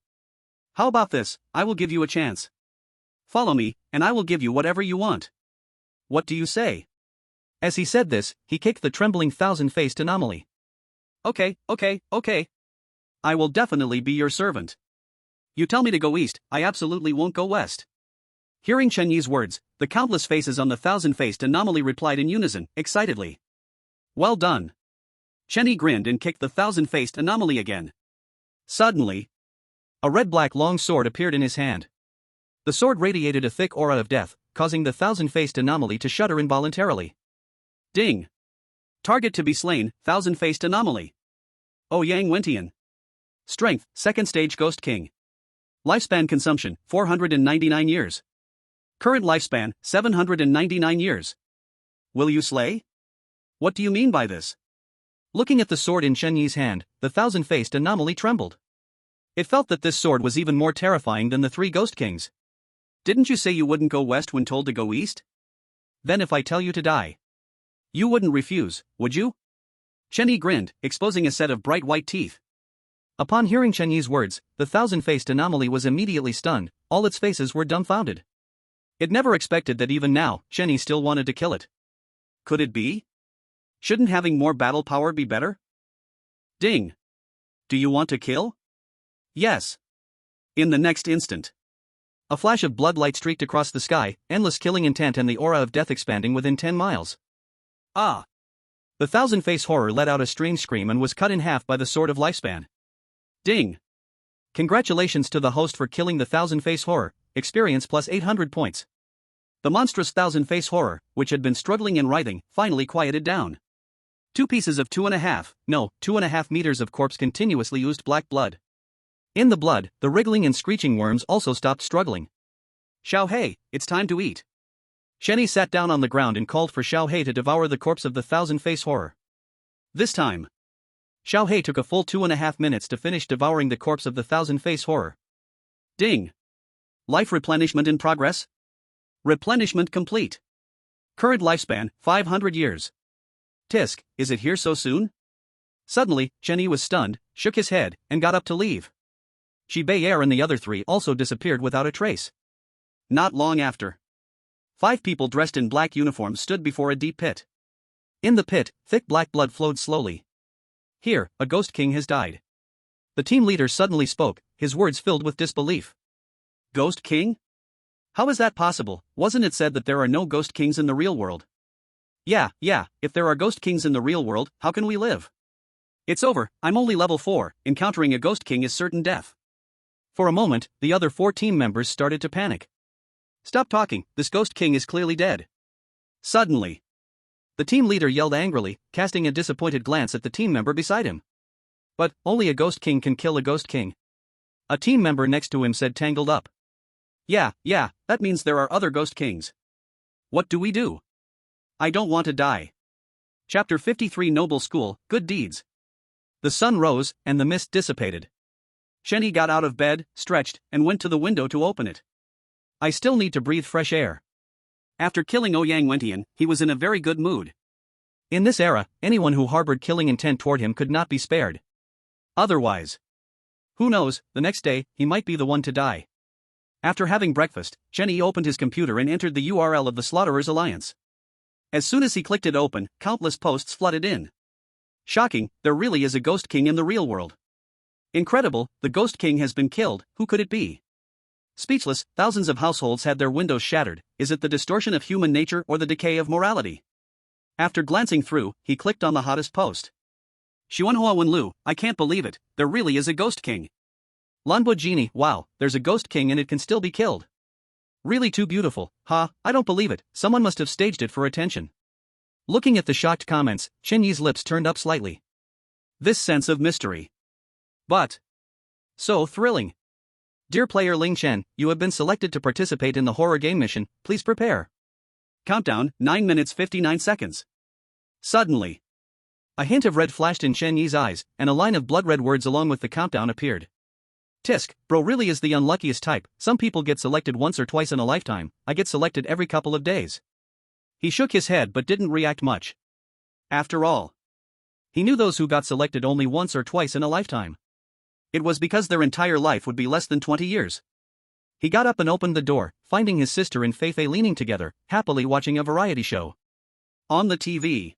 How about this, I will give you a chance. Follow me, and I will give you whatever you want. What do you say? As he said this, he kicked the trembling thousand-faced anomaly. Okay. I will definitely be your servant. You tell me to go east, I absolutely won't go west. Hearing Chen-Yi's words, the countless faces on the thousand-faced anomaly replied in unison, excitedly. Well done. Chen-Yi grinned and kicked the thousand-faced anomaly again. Suddenly, a red-black long sword appeared in his hand. The sword radiated a thick aura of death, causing the thousand-faced anomaly to shudder involuntarily. Ding! Target to be slain, thousand-faced anomaly. Ouyang Wentian. Strength, 2nd stage Ghost King. Lifespan consumption, 499 years. Current lifespan, 799 years. Will you slay? What do you mean by this? Looking at the sword in Chen-Yi's hand, the thousand-faced anomaly trembled. It felt that this sword was even more terrifying than the 3 Ghost Kings. Didn't you say you wouldn't go west when told to go east? Then if I tell you to die, you wouldn't refuse, would you? Chen-Yi grinned, exposing a set of bright white teeth. Upon hearing Chen-Yi's words, the thousand-faced anomaly was immediately stunned, all its faces were dumbfounded. It never expected that even now, Chen-Yi still wanted to kill it. Could it be? Shouldn't having more battle power be better? Ding! Do you want to kill? Yes. In the next instant, a flash of bloodlight streaked across the sky, endless killing intent and the aura of death expanding within 10 miles. Ah! The thousand-face horror let out a strange scream and was cut in half by the sword of lifespan. Ding! Congratulations to the host for killing the thousand-face horror, experience plus 800 points. The monstrous thousand-face horror, which had been struggling and writhing, finally quieted down. 2 pieces of 2.5 meters of corpse continuously oozed black blood. In the blood, the wriggling and screeching worms also stopped struggling. Xiao Hei, it's time to eat. Chen-Yi sat down on the ground and called for Xiao Hei to devour the corpse of the thousand-face horror. This time, Xiao Hei took a full 2.5 minutes to finish devouring the corpse of the thousand-face horror. Ding! Life replenishment in progress? Replenishment complete. Current lifespan, 500 years. Tisk, is it here so soon? Suddenly, Chen-Yi was stunned, shook his head, and got up to leave. Shi Bei'er and the other 3 also disappeared without a trace. Not long after, 5 people dressed in black uniforms stood before a deep pit. In the pit, thick black blood flowed slowly. Here, a Ghost King has died. The team leader suddenly spoke, his words filled with disbelief. Ghost King? How is that possible? Wasn't it said that there are no ghost kings in the real world? Yeah, if there are ghost kings in the real world, how can we live? It's over, I'm only level 4, encountering a ghost king is certain death. For a moment, the other 4 team members started to panic. Stop talking, this ghost king is clearly dead. Suddenly, the team leader yelled angrily, casting a disappointed glance at the team member beside him. But, only a ghost king can kill a ghost king. A team member next to him said, tangled up. Yeah, that means there are other ghost kings. What do we do? I don't want to die. Chapter 53 Noble School, Good Deeds. The sun rose, and the mist dissipated. Shenny got out of bed, stretched, and went to the window to open it. I still need to breathe fresh air. After killing Ouyang Wentian, he was in a very good mood. In this era, anyone who harbored killing intent toward him could not be spared. Otherwise, who knows, the next day, he might be the one to die. After having breakfast, Shenny opened his computer and entered the URL of the Slaughterers Alliance. As soon as he clicked it open, countless posts flooded in. Shocking, there really is a ghost king in the real world. Incredible, the ghost king has been killed, who could it be? Speechless, thousands of households had their windows shattered. Is it the distortion of human nature or the decay of morality? After glancing through, he clicked on the hottest post. Xuanhua Wenlu, I can't believe it, there really is a ghost king. Lanbo Genie, wow, there's a ghost king and it can still be killed. Really too beautiful, I don't believe it, someone must have staged it for attention. Looking at the shocked comments, Chen Yi's lips turned up slightly. This sense of mystery. But so thrilling. Dear player Ling Chen, you have been selected to participate in the horror game mission, please prepare. Countdown, 9 minutes 59 seconds. Suddenly, a hint of red flashed in Chen Yi's eyes, and a line of blood-red words along with the countdown appeared. Tisk, bro really is the unluckiest type, some people get selected once or twice in a lifetime, I get selected every couple of days. He shook his head but didn't react much. After all, he knew those who got selected only once or twice in a lifetime. It was because their entire life would be less than 20 years. He got up and opened the door, finding his sister and Feifei leaning together, happily watching a variety show. On the TV,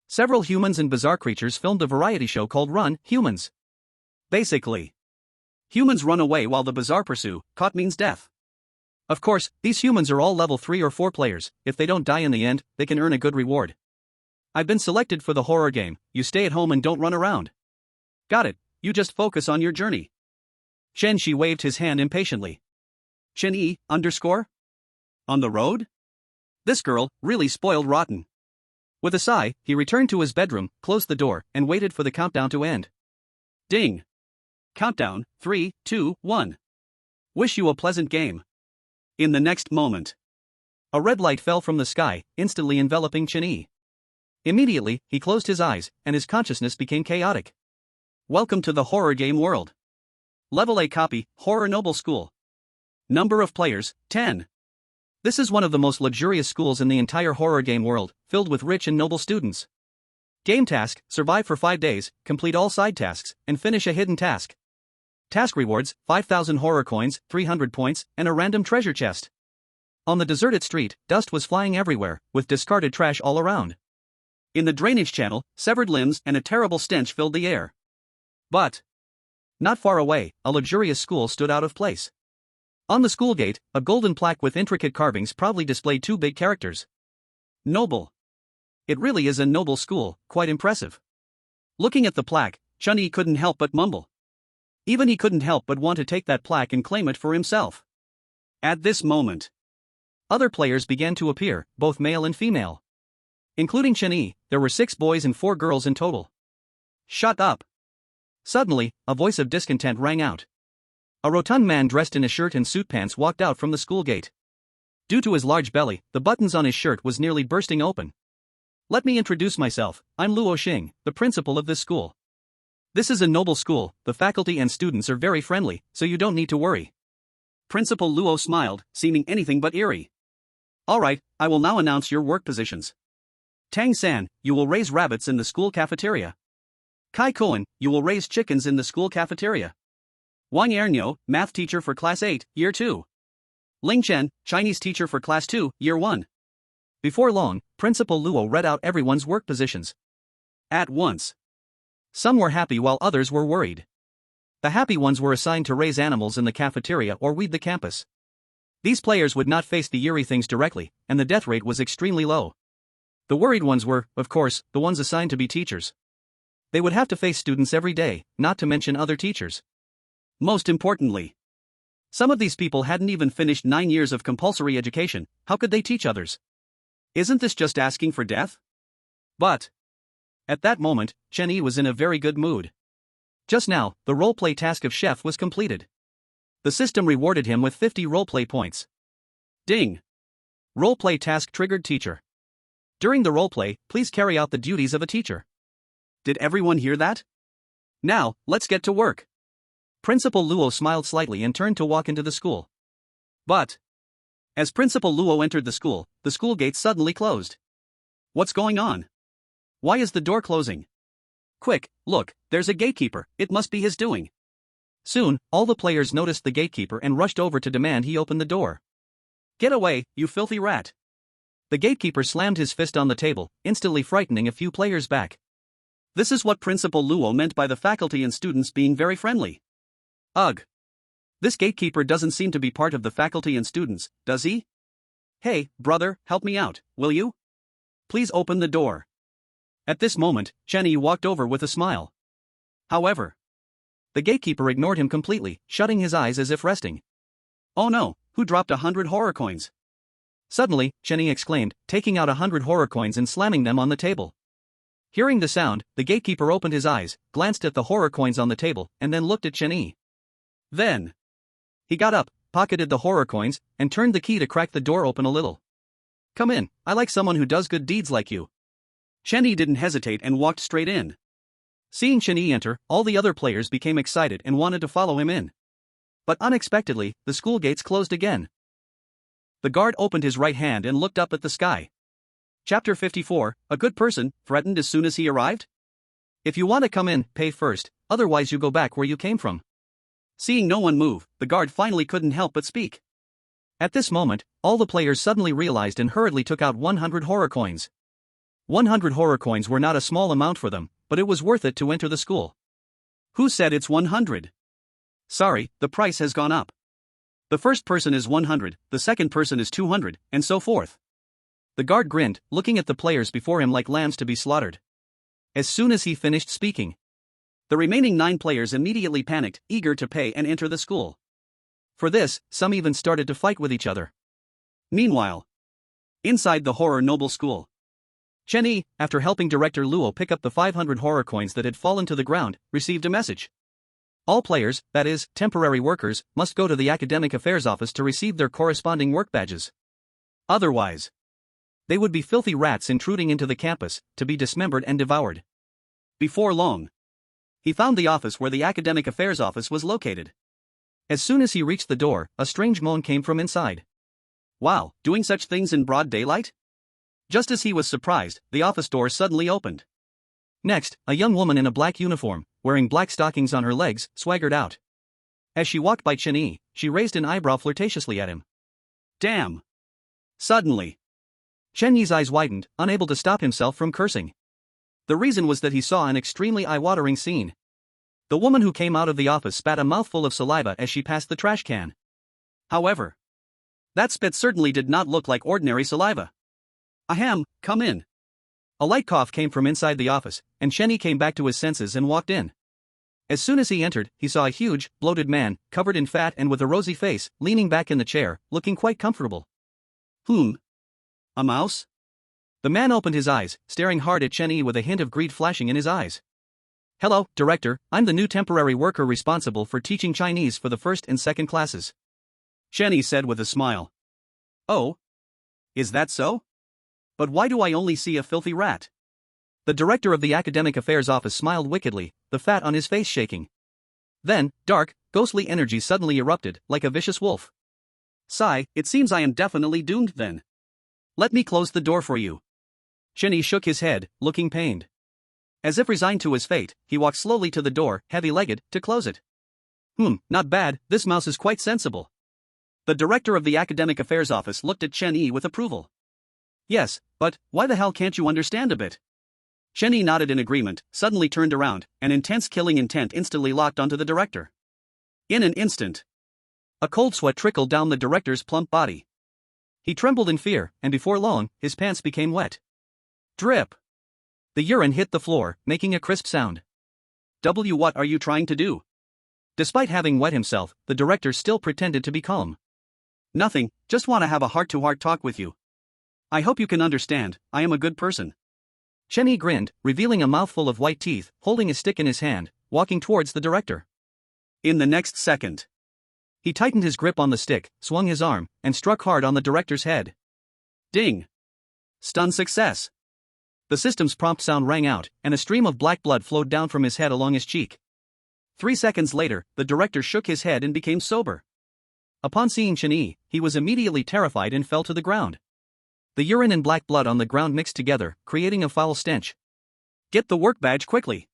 several humans and bizarre creatures filmed a variety show called Run, Humans. Basically, humans run away while the bizarre pursue, caught means death. Of course, these humans are all level 3 or 4 players, if they don't die in the end, they can earn a good reward. I've been selected for the horror game, you stay at home and don't run around. Got it, you just focus on your journey. Shen Shi waved his hand impatiently. Chen Yi, _? On the road? This girl, really spoiled rotten. With a sigh, he returned to his bedroom, closed the door, and waited for the countdown to end. Ding. Countdown, 3, 2, 1. Wish you a pleasant game. In the next moment, a red light fell from the sky, instantly enveloping Chen Yi. Immediately, he closed his eyes, and his consciousness became chaotic. Welcome to the horror game world. Level A copy, Horror Noble School. Number of players, 10. This is one of the most luxurious schools in the entire horror game world, filled with rich and noble students. Game task, survive for 5 days, complete all side tasks, and finish a hidden task. Task rewards, 5,000 horror coins, 300 points, and a random treasure chest. On the deserted street, dust was flying everywhere, with discarded trash all around. In the drainage channel, severed limbs and a terrible stench filled the air. But not far away, a luxurious school stood out of place. On the school gate, a golden plaque with intricate carvings proudly displayed 2 big characters. Noble. It really is a noble school, quite impressive. Looking at the plaque, Chen Yi couldn't help but mumble. Even he couldn't help but want to take that plaque and claim it for himself. At this moment, other players began to appear, both male and female. Including Chen Yi, there were 6 boys and 4 girls in total. Shut up. Suddenly, a voice of discontent rang out. A rotund man dressed in a shirt and suit pants walked out from the school gate. Due to his large belly, the buttons on his shirt was nearly bursting open. Let me introduce myself, I'm Luo Xing, the principal of this school. This is a noble school, the faculty and students are very friendly, so you don't need to worry. Principal Luo smiled, seeming anything but eerie. Alright, I will now announce your work positions. Tang San, you will raise rabbits in the school cafeteria. Kai Cohen, you will raise chickens in the school cafeteria. Wang Ernyo, math teacher for class 8, year 2. Ling Chen, Chinese teacher for class 2, year 1. Before long, Principal Luo read out everyone's work positions. At once. Some were happy while others were worried. The happy ones were assigned to raise animals in the cafeteria or weed the campus. These players would not face the eerie things directly, and the death rate was extremely low. The worried ones were, of course, the ones assigned to be teachers. They would have to face students every day, not to mention other teachers. Most importantly, some of these people hadn't even finished 9 years of compulsory education. How could they teach others? Isn't this just asking for death? But at that moment, Chen Yi was in a very good mood. Just now, the roleplay task of chef was completed. The system rewarded him with 50 roleplay points. Ding! Roleplay task triggered teacher. During the roleplay, please carry out the duties of a teacher. Did everyone hear that? Now, let's get to work. Principal Luo smiled slightly and turned to walk into the school. But as Principal Luo entered the school gate suddenly closed. What's going on? Why is the door closing? Quick, look, there's a gatekeeper, it must be his doing. Soon, all the players noticed the gatekeeper and rushed over to demand he open the door. Get away, you filthy rat. The gatekeeper slammed his fist on the table, instantly frightening a few players back. This is what Principal Luo meant by the faculty and students being very friendly. Ugh. This gatekeeper doesn't seem to be part of the faculty and students, does he? Hey, brother, help me out, will you? Please open the door. At this moment, Chen Yi walked over with a smile. However, the gatekeeper ignored him completely, shutting his eyes as if resting. Oh no, who dropped 100 horror coins? Suddenly, Chen Yi exclaimed, taking out 100 horror coins and slamming them on the table. Hearing the sound, the gatekeeper opened his eyes, glanced at the horror coins on the table, and then looked at Chen Yi. Then he got up, pocketed the horror coins, and turned the key to crack the door open a little. Come in, I like someone who does good deeds like you. Chen Yi didn't hesitate and walked straight in. Seeing Chen Yi enter, all the other players became excited and wanted to follow him in. But unexpectedly, the school gates closed again. The guard opened his right hand and looked up at the sky. Chapter 54, A good person, threatened as soon as he arrived? If you want to come in, pay first, otherwise you go back where you came from. Seeing no one move, the guard finally couldn't help but speak. At this moment, all the players suddenly realized and hurriedly took out 100 horror coins. 100 horror coins were not a small amount for them, but it was worth it to enter the school. Who said it's 100? Sorry, the price has gone up. The first person is 100, the second person is 200, and so forth. The guard grinned, looking at the players before him like lambs to be slaughtered. As soon as he finished speaking, the remaining 9 players immediately panicked, eager to pay and enter the school. For this, some even started to fight with each other. Meanwhile, inside the horror noble school, Chen Yi, after helping Director Luo pick up the 500 horror coins that had fallen to the ground, received a message. All players, that is, temporary workers, must go to the Academic Affairs Office to receive their corresponding work badges. Otherwise, they would be filthy rats intruding into the campus, to be dismembered and devoured. Before long, he found the office where the Academic Affairs Office was located. As soon as he reached the door, a strange moan came from inside. Wow, doing such things in broad daylight? Just as he was surprised, the office door suddenly opened. Next, a young woman in a black uniform, wearing black stockings on her legs, swaggered out. As she walked by Chen Yi, she raised an eyebrow flirtatiously at him. Damn! Suddenly, Chen Yi's eyes widened, unable to stop himself from cursing. The reason was that he saw an extremely eye-watering scene. The woman who came out of the office spat a mouthful of saliva as she passed the trash can. However, that spit certainly did not look like ordinary saliva. Ahem, come in. A light cough came from inside the office, and Chen Yi came back to his senses and walked in. As soon as he entered, he saw a huge, bloated man, covered in fat and with a rosy face, leaning back in the chair, looking quite comfortable. A mouse? The man opened his eyes, staring hard at Chen Yi with a hint of greed flashing in his eyes. Hello, Director, I'm the new temporary worker responsible for teaching Chinese for the first and second classes. Chen Yi said with a smile. Oh? Is that so? But why do I only see a filthy rat? The director of the Academic Affairs Office smiled wickedly, the fat on his face shaking. Then, dark, ghostly energy suddenly erupted, like a vicious wolf. Sigh, it seems I am definitely doomed then. Let me close the door for you. Chen Yi shook his head, looking pained. As if resigned to his fate, he walked slowly to the door, heavy-legged, to close it. Not bad, this mouse is quite sensible. The director of the Academic Affairs Office looked at Chen Yi with approval. Yes, but why the hell can't you understand a bit? Chen Yi nodded in agreement, suddenly turned around, and intense killing intent instantly locked onto the director. In an instant, A cold sweat trickled down the director's plump body. He trembled in fear, and before long, his pants became wet. Drip! The urine hit the floor, making a crisp sound. What are you trying to do? Despite having wet himself, the director still pretended to be calm. Nothing, just want to have a heart-to-heart talk with you. I hope you can understand, I am a good person. Chen Yi grinned, revealing a mouthful of white teeth, holding a stick in his hand, walking towards the director. In the next second, he tightened his grip on the stick, swung his arm, and struck hard on the director's head. Ding! Stun success! The system's prompt sound rang out, and a stream of black blood flowed down from his head along his cheek. 3 seconds later, the director shook his head and became sober. Upon seeing Chen Yi, he was immediately terrified and fell to the ground. The urine and black blood on the ground mixed together, creating a foul stench. Get the work badge quickly!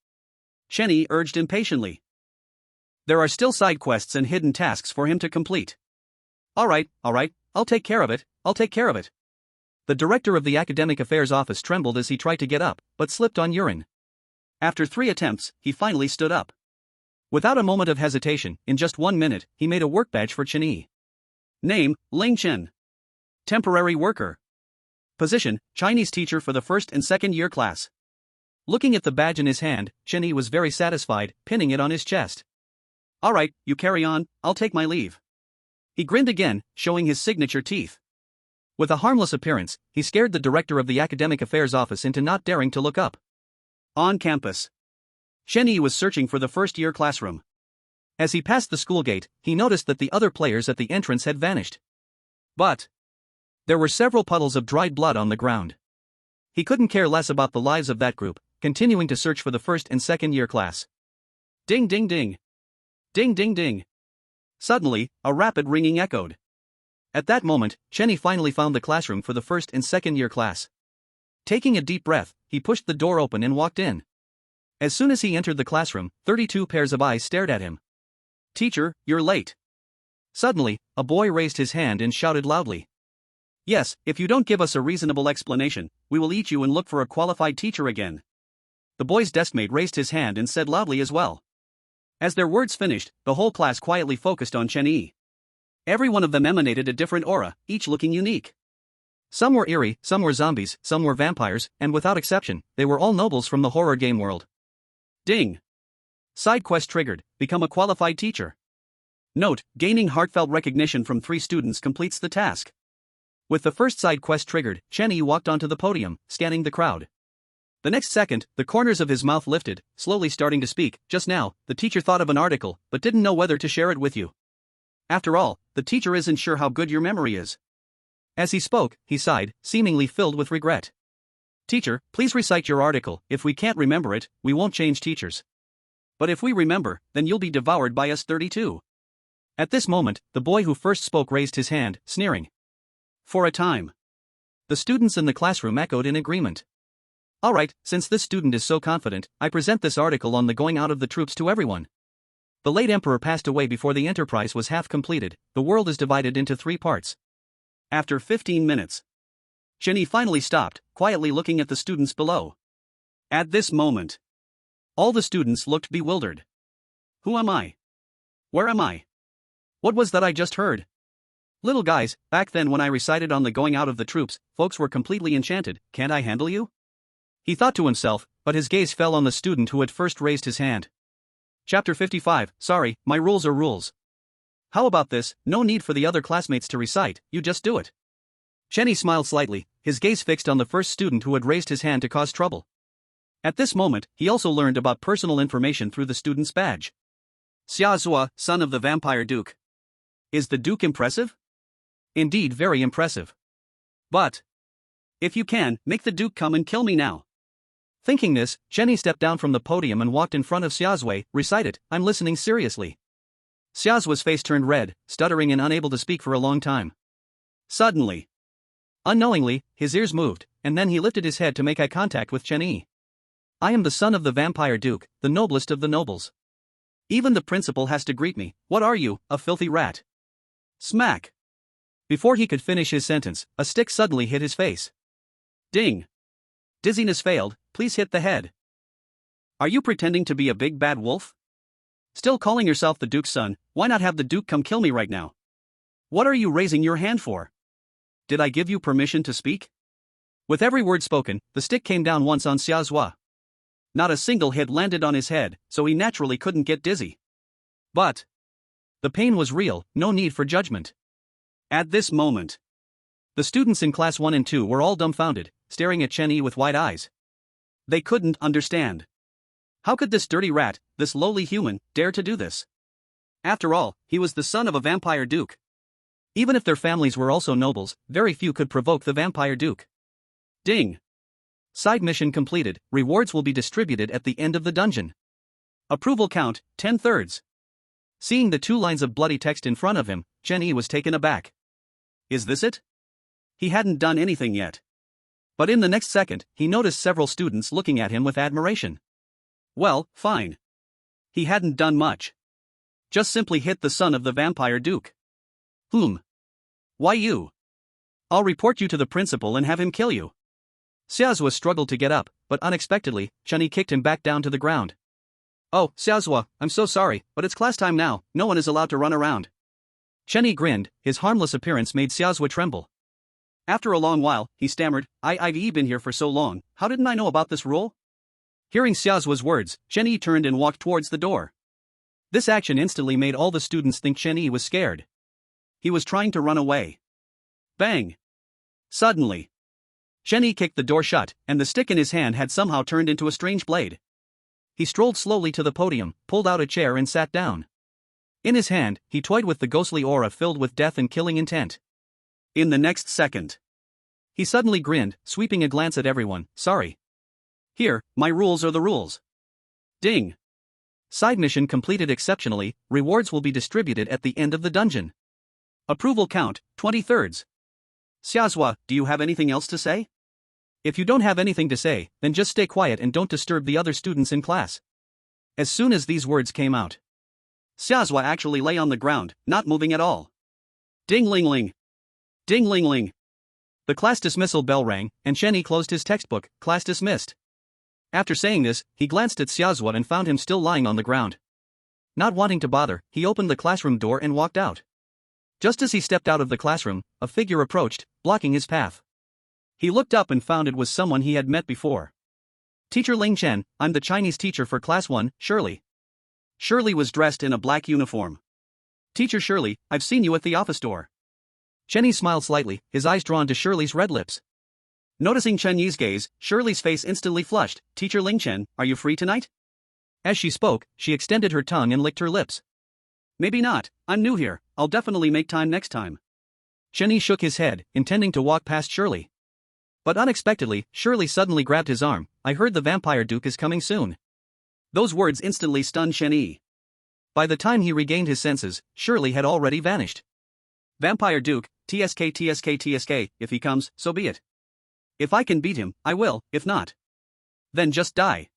Chen Yi urged impatiently. There are still side quests and hidden tasks for him to complete. Alright, I'll take care of it. The director of the academic affairs office trembled as he tried to get up, but slipped on urine. After 3 attempts, he finally stood up. Without a moment of hesitation, in just 1 minute, he made a work badge for Chen Yi. Name, Ling Chen. Temporary worker. Position, Chinese teacher for the first and second year class. Looking at the badge in his hand, Chen Yi was very satisfied, pinning it on his chest. Alright, you carry on, I'll take my leave. He grinned again, showing his signature teeth. With a harmless appearance, he scared the director of the academic affairs office into not daring to look up. On campus, Chen Yi was searching for the first-year classroom. As he passed the school gate, he noticed that the other players at the entrance had vanished. But there were several puddles of dried blood on the ground. He couldn't care less about the lives of that group, continuing to search for the first and second-year class. Ding ding ding. Ding ding ding. Suddenly, a rapid ringing echoed. At that moment, Chen Yi finally found the classroom for the first and second-year class. Taking a deep breath, he pushed the door open and walked in. As soon as he entered the classroom, 32 pairs of eyes stared at him. Teacher, you're late. Suddenly, a boy raised his hand and shouted loudly. Yes, if you don't give us a reasonable explanation, we will eat you and look for a qualified teacher again. The boy's deskmate raised his hand and said loudly as well. As their words finished, the whole class quietly focused on Chen Yi. Every one of them emanated a different aura, each looking unique. Some were eerie, some were zombies, some were vampires, and without exception, they were all nobles from the horror game world. Ding! Side quest triggered, become a qualified teacher. Note, gaining heartfelt recognition from 3 students completes the task. With the first side quest triggered, Chen Yi walked onto the podium, scanning the crowd. The next second, the corners of his mouth lifted, slowly starting to speak. Just now, the teacher thought of an article, but didn't know whether to share it with you. After all, the teacher isn't sure how good your memory is. As he spoke, he sighed, seemingly filled with regret. Teacher, please recite your article. If we can't remember it, we won't change teachers. But if we remember, then you'll be devoured by us 32. At this moment, the boy who first spoke raised his hand, sneering. For a time, the students in the classroom echoed in agreement. Alright, since this student is so confident, I present this article on the going out of the troops to everyone. The late emperor passed away before the enterprise was half completed. The world is divided into 3 parts. After 15 minutes, Chen Yi finally stopped, quietly looking at the students below. At this moment, all the students looked bewildered. Who am I? Where am I? What was that I just heard? Little guys, back then when I recited on the going out of the troops, folks were completely enchanted. Can't I handle you? He thought to himself, but his gaze fell on the student who had first raised his hand. Chapter 55, sorry, my rules are rules. How about this, no need for the other classmates to recite, you just do it. Chen Yi smiled slightly, his gaze fixed on the first student who had raised his hand to cause trouble. At this moment, he also learned about personal information through the student's badge. Xia Zua, son of the vampire duke. Is the duke impressive? Indeed, very impressive. But if you can, make the duke come and kill me now. Thinking this, Chen Yi stepped down from the podium and walked in front of Xiazui, recited, I'm listening seriously. Xiaozu's face turned red, stuttering and unable to speak for a long time. Suddenly, unknowingly, his ears moved, and then he lifted his head to make eye contact with Chen Yi. I am the son of the vampire duke, the noblest of the nobles. Even the principal has to greet me. What are you, a filthy rat? Smack! Before he could finish his sentence, a stick suddenly hit his face. Ding! Dizziness failed, please hit the head. Are you pretending to be a big bad wolf? Still calling yourself the Duke's son, why not have the Duke come kill me right now? What are you raising your hand for? Did I give you permission to speak? With every word spoken, the stick came down once on Xiaozhua. Not a single hit landed on his head, so he naturally couldn't get dizzy. But the pain was real, no need for judgment. At this moment, the students in class 1 and 2 were all dumbfounded, staring at Chen Yi with wide eyes. They couldn't understand. How could this dirty rat, this lowly human, dare to do this? After all, he was the son of a vampire duke. Even if their families were also nobles, very few could provoke the vampire duke. Ding! Side mission completed, rewards will be distributed at the end of the dungeon. Approval count, 10/3. Seeing the 2 lines of bloody text in front of him, Chen Yi was taken aback. Is this it? He hadn't done anything yet. But in the next second, he noticed several students looking at him with admiration. Well, fine. He hadn't done much. Just simply hit the son of the vampire duke. Why you? I'll report you to the principal and have him kill you. Xiaozhua struggled to get up, but unexpectedly, Chen Yi kicked him back down to the ground. Oh, Xiaozhua, I'm so sorry, but it's class time now, no one is allowed to run around. Chen Yi grinned, his harmless appearance made Xiaozhua tremble. After a long while, he stammered, I've been here for so long, how didn't I know about this rule? Hearing Xiaozhua's words, Chen Yi turned and walked towards the door. This action instantly made all the students think Chen Yi was scared. He was trying to run away. Bang! Suddenly, Chen Yi kicked the door shut, and the stick in his hand had somehow turned into a strange blade. He strolled slowly to the podium, pulled out a chair and sat down. In his hand, he toyed with the ghostly aura filled with death and killing intent. In the next second, he suddenly grinned, sweeping a glance at everyone. Sorry. Here, my rules are the rules. Ding! Side mission completed exceptionally, rewards will be distributed at the end of the dungeon. Approval count, 20/3. Xiaozhua, do you have anything else to say? If you don't have anything to say, then just stay quiet and don't disturb the other students in class. As soon as these words came out, Xiaozhua actually lay on the ground, not moving at all. Ding-ling-ling! Ding-ling-ling! The class dismissal bell rang, and Chen Yi closed his textbook, class dismissed. After saying this, he glanced at Xiaozhua and found him still lying on the ground. Not wanting to bother, he opened the classroom door and walked out. Just as he stepped out of the classroom, a figure approached, blocking his path. He looked up and found it was someone he had met before. Teacher Ling Chen, I'm the Chinese teacher for class 1, Shirley. Shirley was dressed in a black uniform. Teacher Shirley, I've seen you at the office door. Chen Yi smiled slightly, his eyes drawn to Shirley's red lips. Noticing Chen Yi's gaze, Shirley's face instantly flushed. Teacher Ling Chen, are you free tonight? As she spoke, she extended her tongue and licked her lips. Maybe not, I'm new here, I'll definitely make time next time. Chen Yi shook his head, intending to walk past Shirley. But unexpectedly, Shirley suddenly grabbed his arm. I heard the vampire duke is coming soon. Those words instantly stunned Chen Yi. By the time he regained his senses, Shirley had already vanished. Vampire duke, TSK, if he comes, so be it. If I can beat him, I will, if not, then just die.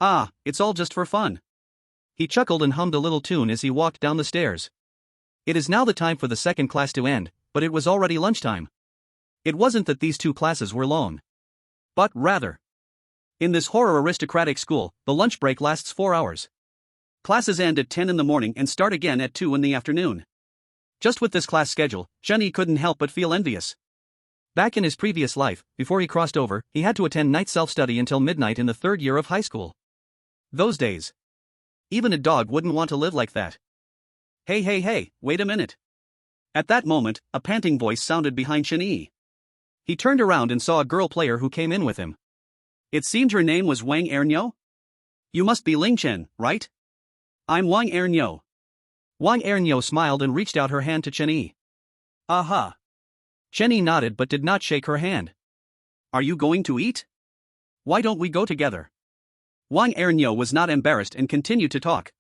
Ah, it's all just for fun. He chuckled and hummed a little tune as he walked down the stairs. It is now the time for the second class to end, but it was already lunchtime. It wasn't that these 2 classes were long. But rather, in this horror aristocratic school, the lunch break lasts 4 hours. Classes end at 10 in the morning and start again at 2 in the afternoon. Just with this class schedule, Chen Yi couldn't help but feel envious. Back in his previous life, before he crossed over, he had to attend night self-study until midnight in the 3rd year of high school. Those days, even a dog wouldn't want to live like that. Hey, wait a minute. At that moment, a panting voice sounded behind Chen Yi. He turned around and saw a girl player who came in with him. It seemed her name was Wang Ernyo? You must be Ling Chen, right? I'm Wang Ernyo. Wang Ernyo smiled and reached out her hand to Chen Yi. Aha. Chen Yi nodded but did not shake her hand. Are you going to eat? Why don't we go together? Wang Ernyo was not embarrassed and continued to talk.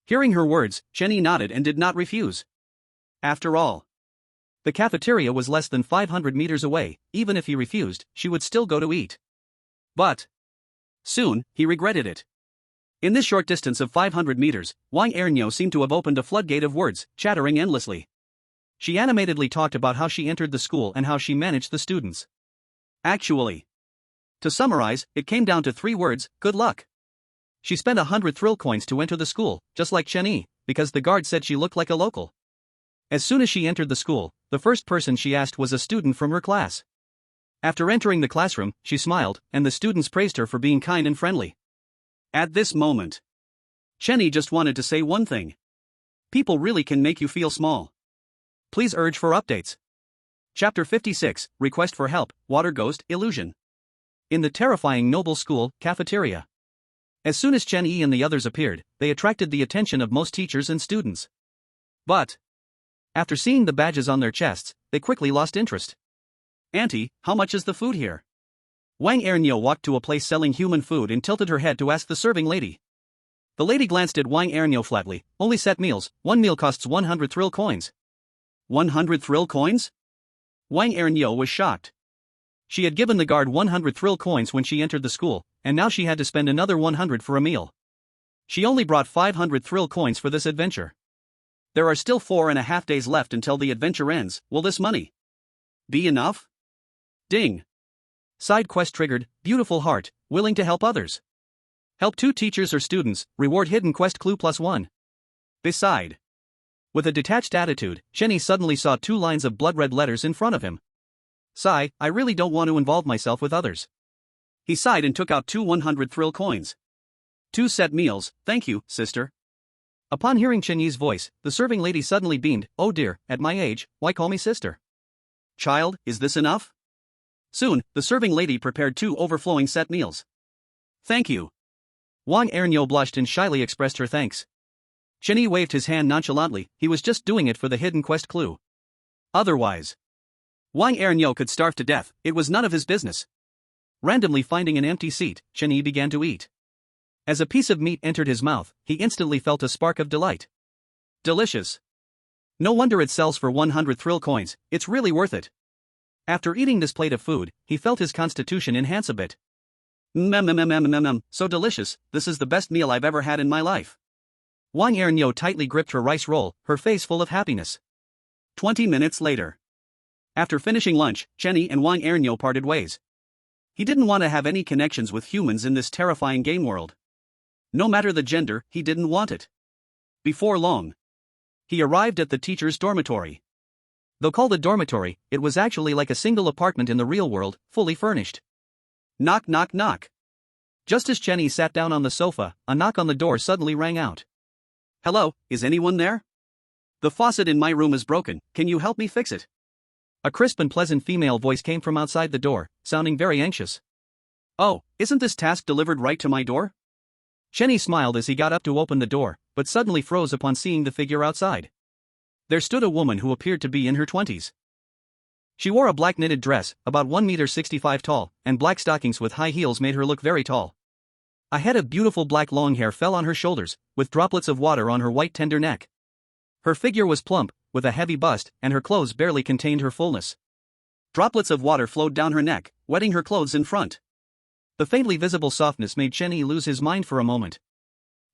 Hearing her words, Chen Yi nodded and did not refuse. After all, the cafeteria was less than 500 meters away. Even if he refused, she would still go to eat. But soon, he regretted it. In this short distance of 500 meters, Wang Ernyo seemed to have opened a floodgate of words, chattering endlessly. She animatedly talked about how she entered the school and how she managed the students. Actually, to summarize, it came down to 3 words, good luck. She spent 100 thrill coins to enter the school, just like Chenyi, because the guard said she looked like a local. As soon as she entered the school, the first person she asked was a student from her class. After entering the classroom, she smiled, and the students praised her for being kind and friendly. At this moment, Chenyi just wanted to say one thing. People really can make you feel small. Please urge for updates. Chapter 56, Request for Help, Water Ghost, Illusion. In the terrifying Noble School cafeteria. As soon as Chenyi and the others appeared, they attracted the attention of most teachers and students. But after seeing the badges on their chests, they quickly lost interest. Auntie, how much is the food here? Wang Ernyo walked to a place selling human food and tilted her head to ask the serving lady. The lady glanced at Wang Ernyo flatly. Only set meals, one meal costs 100 thrill coins. 100 thrill coins? Wang Ernyo was shocked. She had given the guard 100 thrill coins when she entered the school, and now she had to spend another 100 for a meal. She only brought 500 thrill coins for this adventure. There are still 4.5 days left until the adventure ends. Will this money be enough? Ding. Side quest triggered, beautiful heart, willing to help others. Help 2 teachers or students, reward hidden quest clue +1. Beside. With a detached attitude, Chenyi suddenly saw 2 lines of blood-red letters in front of him. Sigh, I really don't want to involve myself with others. He sighed and took out 2 100 thrill coins. 2 set meals, thank you, sister. Upon hearing Chenyi's voice, the serving lady suddenly beamed. Oh dear, at my age, why call me sister? Child, is this enough? Soon, the serving lady prepared 2 overflowing set meals. Thank you. Wang Ernyo blushed and shyly expressed her thanks. Chenyi waved his hand nonchalantly, he was just doing it for the hidden quest clue. Otherwise, Wang Ernyo could starve to death, it was none of his business. Randomly finding an empty seat, Chenyi began to eat. As a piece of meat entered his mouth, he instantly felt a spark of delight. Delicious. No wonder it sells for 100 thrill coins, it's really worth it. After eating this plate of food, he felt his constitution enhance a bit. So delicious, this is the best meal I've ever had in my life. Wang Ernyo tightly gripped her rice roll, her face full of happiness. 20 minutes later. After finishing lunch, Chenyi and Wang Ernyo parted ways. He didn't want to have any connections with humans in this terrifying game world. No matter the gender, he didn't want it. Before long, he arrived at the teacher's dormitory. Though called a dormitory, it was actually like a single apartment in the real world, fully furnished. Knock knock knock. Just as Chenyi sat down on the sofa, a knock on the door suddenly rang out. Hello, is anyone there? The faucet in my room is broken, can you help me fix it? A crisp and pleasant female voice came from outside the door, sounding very anxious. Oh, isn't this task delivered right to my door? Chenyi smiled as he got up to open the door, but suddenly froze upon seeing the figure outside. There stood a woman who appeared to be in her 20s. She wore a black knitted dress, about 1.65 meters tall, and black stockings with high heels made her look very tall. A head of beautiful black long hair fell on her shoulders, with droplets of water on her white tender neck. Her figure was plump, with a heavy bust, and her clothes barely contained her fullness. Droplets of water flowed down her neck, wetting her clothes in front. The faintly visible softness made Chenyi lose his mind for a moment.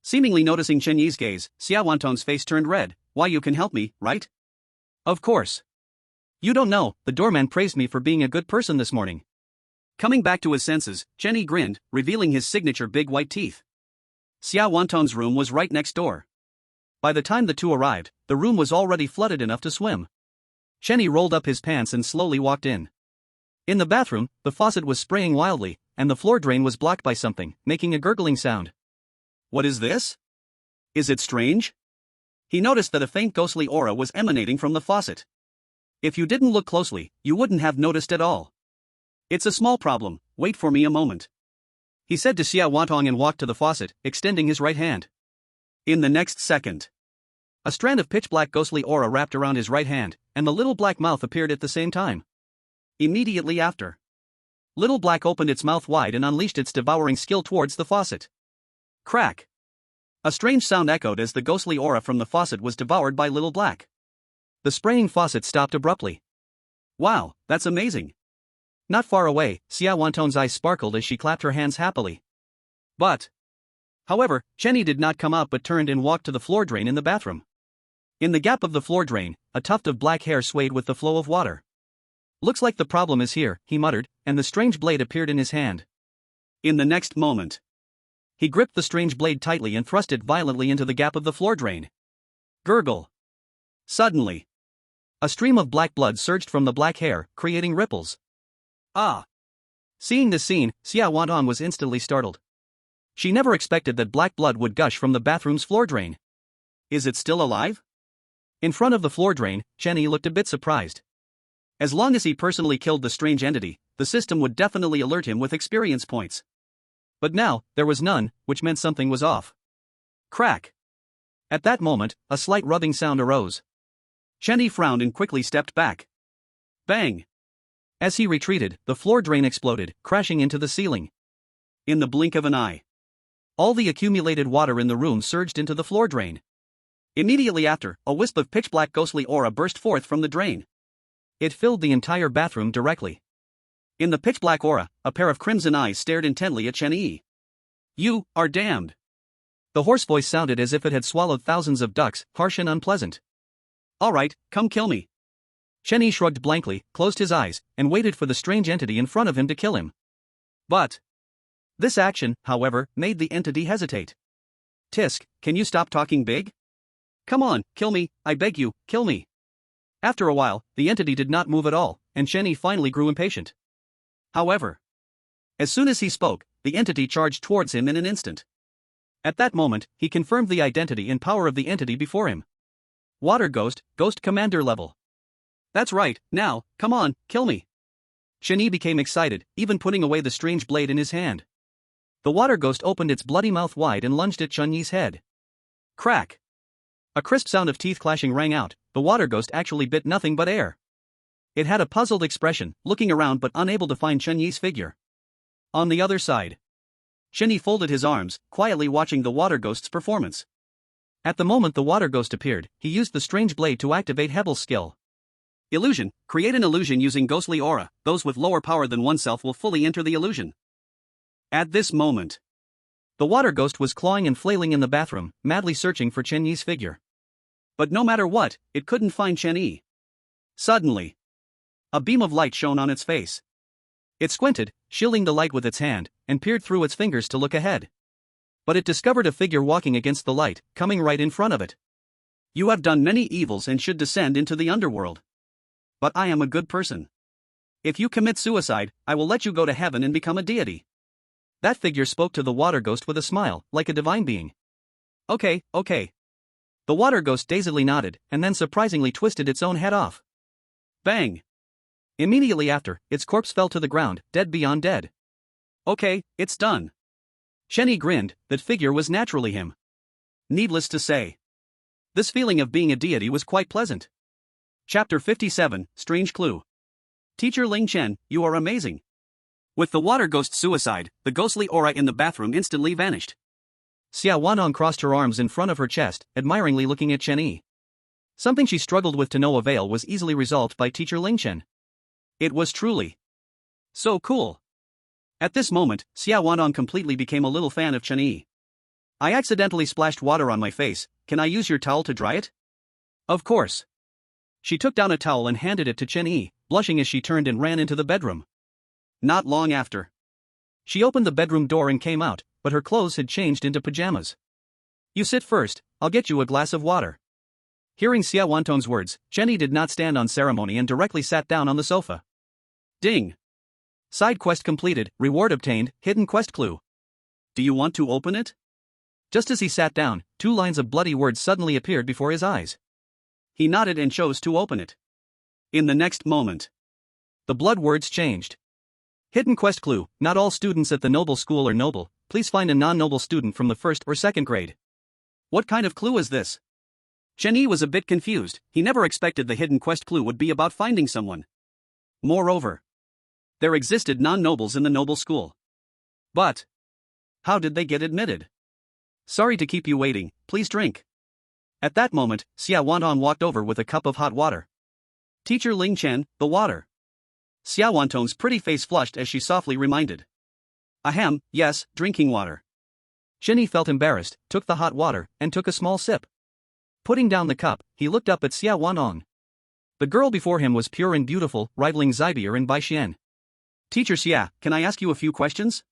Seemingly noticing Chenyi's gaze, Xiaowantong's face turned red. Why, you can help me, right? Of course. You don't know, the doorman praised me for being a good person this morning. Coming back to his senses, Chenyi grinned, revealing his signature big white teeth. Xiaowantong's room was right next door. By the time the two arrived, the room was already flooded enough to swim. Chenyi rolled up his pants and slowly walked in. In the bathroom, the faucet was spraying wildly, and the floor drain was blocked by something, making a gurgling sound. What is this? Is it strange? He noticed that a faint ghostly aura was emanating from the faucet. If you didn't look closely, you wouldn't have noticed at all. It's a small problem, wait for me a moment. He said to Xiaowantong and walked to the faucet, extending his right hand. In the next second, a strand of pitch-black ghostly aura wrapped around his right hand, and the little black mouth appeared at the same time. Immediately after, Little Black opened its mouth wide and unleashed its devouring skill towards the faucet. Crack! A strange sound echoed as the ghostly aura from the faucet was devoured by Little Black. The spraying faucet stopped abruptly. Wow, that's amazing. Not far away, Xiaowantong's eyes sparkled as she clapped her hands happily. However, Chenyi did not come out but turned and walked to the floor drain in the bathroom. In the gap of the floor drain, a tuft of black hair swayed with the flow of water. Looks like the problem is here, he muttered, and the strange blade appeared in his hand. In the next moment, He gripped the strange blade tightly and thrust it violently into the gap of the floor drain. Gurgle. Suddenly, a stream of black blood surged from the black hair, creating ripples. Ah! Seeing this scene, Xia Wantong was instantly startled. She never expected that black blood would gush from the bathroom's floor drain. Is it still alive? In front of the floor drain, Chen Yi looked a bit surprised. As long as he personally killed the strange entity, the system would definitely alert him with experience points. But now, there was none, which meant something was off. Crack! At that moment, a slight rubbing sound arose. Chen Yi frowned and quickly stepped back. Bang! As he retreated, the floor drain exploded, crashing into the ceiling. In the blink of an eye, all the accumulated water in the room surged into the floor drain. Immediately after, a wisp of pitch-black ghostly aura burst forth from the drain. It filled the entire bathroom directly. In the pitch-black aura, a pair of crimson eyes stared intently at Chen Yi. You are damned. The hoarse voice sounded as if it had swallowed thousands of ducks, harsh and unpleasant. All right, come kill me. Chen Yi shrugged blankly, closed his eyes, and waited for the strange entity in front of him to kill him. But this action, however, made the entity hesitate. Tisk, can you stop talking big? Come on, kill me, I beg you, kill me. After a while, the entity did not move at all, and Chen Yi finally grew impatient. However, as soon as he spoke, the entity charged towards him in an instant. At that moment, he confirmed the identity and power of the entity before him. Water Ghost, Ghost Commander level. That's right, now, come on, kill me. Chen Yi became excited, even putting away the strange blade in his hand. The Water Ghost opened its bloody mouth wide and lunged at Chen Yi's head. Crack! A crisp sound of teeth clashing rang out. The Water Ghost actually bit nothing but air. It had a puzzled expression, looking around but unable to find Chen Yi's figure. On the other side, Chen Yi folded his arms, quietly watching the Water Ghost's performance. At the moment the Water Ghost appeared, he used the strange blade to activate Hebel's skill. Illusion. Create an illusion using ghostly aura. Those with lower power than oneself will fully enter the illusion. At this moment, the Water Ghost was clawing and flailing in the bathroom, madly searching for Chen Yi's figure. But no matter what, it couldn't find Chen Yi. Suddenly, a beam of light shone on its face. It squinted, shielding the light with its hand, and peered through its fingers to look ahead. But it discovered a figure walking against the light, coming right in front of it. You have done many evils and should descend into the underworld. But I am a good person. If you commit suicide, I will let you go to heaven and become a deity. That figure spoke to the Water Ghost with a smile, like a divine being. Okay. The Water Ghost dazedly nodded, and then surprisingly twisted its own head off. Bang! Immediately after, its corpse fell to the ground, dead beyond dead. Okay, it's done. Chen Yi grinned. That figure was naturally him. Needless to say, this feeling of being a deity was quite pleasant. Chapter 57, Strange Clue. Teacher Ling Chen, you are amazing. With the Water Ghost's suicide, the ghostly aura in the bathroom instantly vanished. Xia Wanong crossed her arms in front of her chest, admiringly looking at Chen Yi. Something she struggled with to no avail was easily resolved by Teacher Ling Chen. It was truly so cool. At this moment, Xia Wanong completely became a little fan of Chen Yi. I accidentally splashed water on my face, can I use your towel to dry it? Of course. She took down a towel and handed it to Chen Yi, blushing as she turned and ran into the bedroom. Not long after, she opened the bedroom door and came out, but her clothes had changed into pajamas. You sit first, I'll get you a glass of water. Hearing Xia Wantong's words, Chen Yi did not stand on ceremony and directly sat down on the sofa. Ding! Side quest completed, reward obtained, hidden quest clue. Do you want to open it? Just as he sat down, 2 lines of bloody words suddenly appeared before his eyes. He nodded and chose to open it. In the next moment, the blood words changed. Hidden quest clue, not all students at the noble school are noble, please find a non-noble student from the 1st or 2nd grade. What kind of clue is this? Chen Yi was a bit confused, he never expected the hidden quest clue would be about finding someone. Moreover, there existed non-nobles in the noble school. But how did they get admitted? Sorry to keep you waiting, please drink. At that moment, Xia Wantong walked over with a cup of hot water. Teacher Ling Chen, the water. Xia Wantong's pretty face flushed as she softly reminded. Ahem, yes, drinking water. Chen Yi felt embarrassed, took the hot water, and took a small sip. Putting down the cup, he looked up at Xia Wantong. The girl before him was pure and beautiful, rivaling Zybier and Baixian. Teacher Xia, can I ask you a few questions?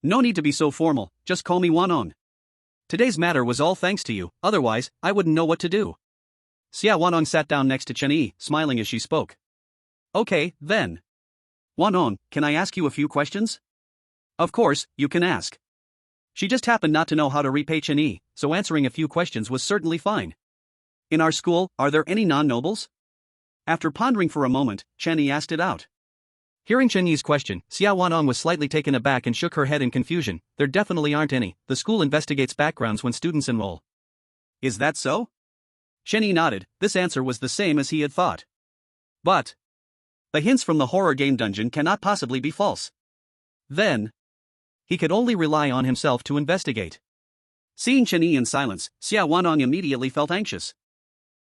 No need to be so formal, just call me Wanon. Today's matter was all thanks to you, otherwise, I wouldn't know what to do. Xia Wanong sat down next to Chen Yi, smiling as she spoke. Okay, then. Wanon, can I ask you a few questions? Of course, you can ask. She just happened not to know how to repay Chen Yi, so answering a few questions was certainly fine. In our school, are there any non-nobles? After pondering for a moment, Chen Yi asked it out. Hearing Chen Yi's question, Xia Wanong was slightly taken aback and shook her head in confusion. There definitely aren't any. The school investigates backgrounds when students enroll. Is that so? Chen Yi nodded. This answer was the same as he had thought. But the hints from the horror game dungeon cannot possibly be false. Then he could only rely on himself to investigate. Seeing Chen Yi in silence, Xia Wanong immediately felt anxious.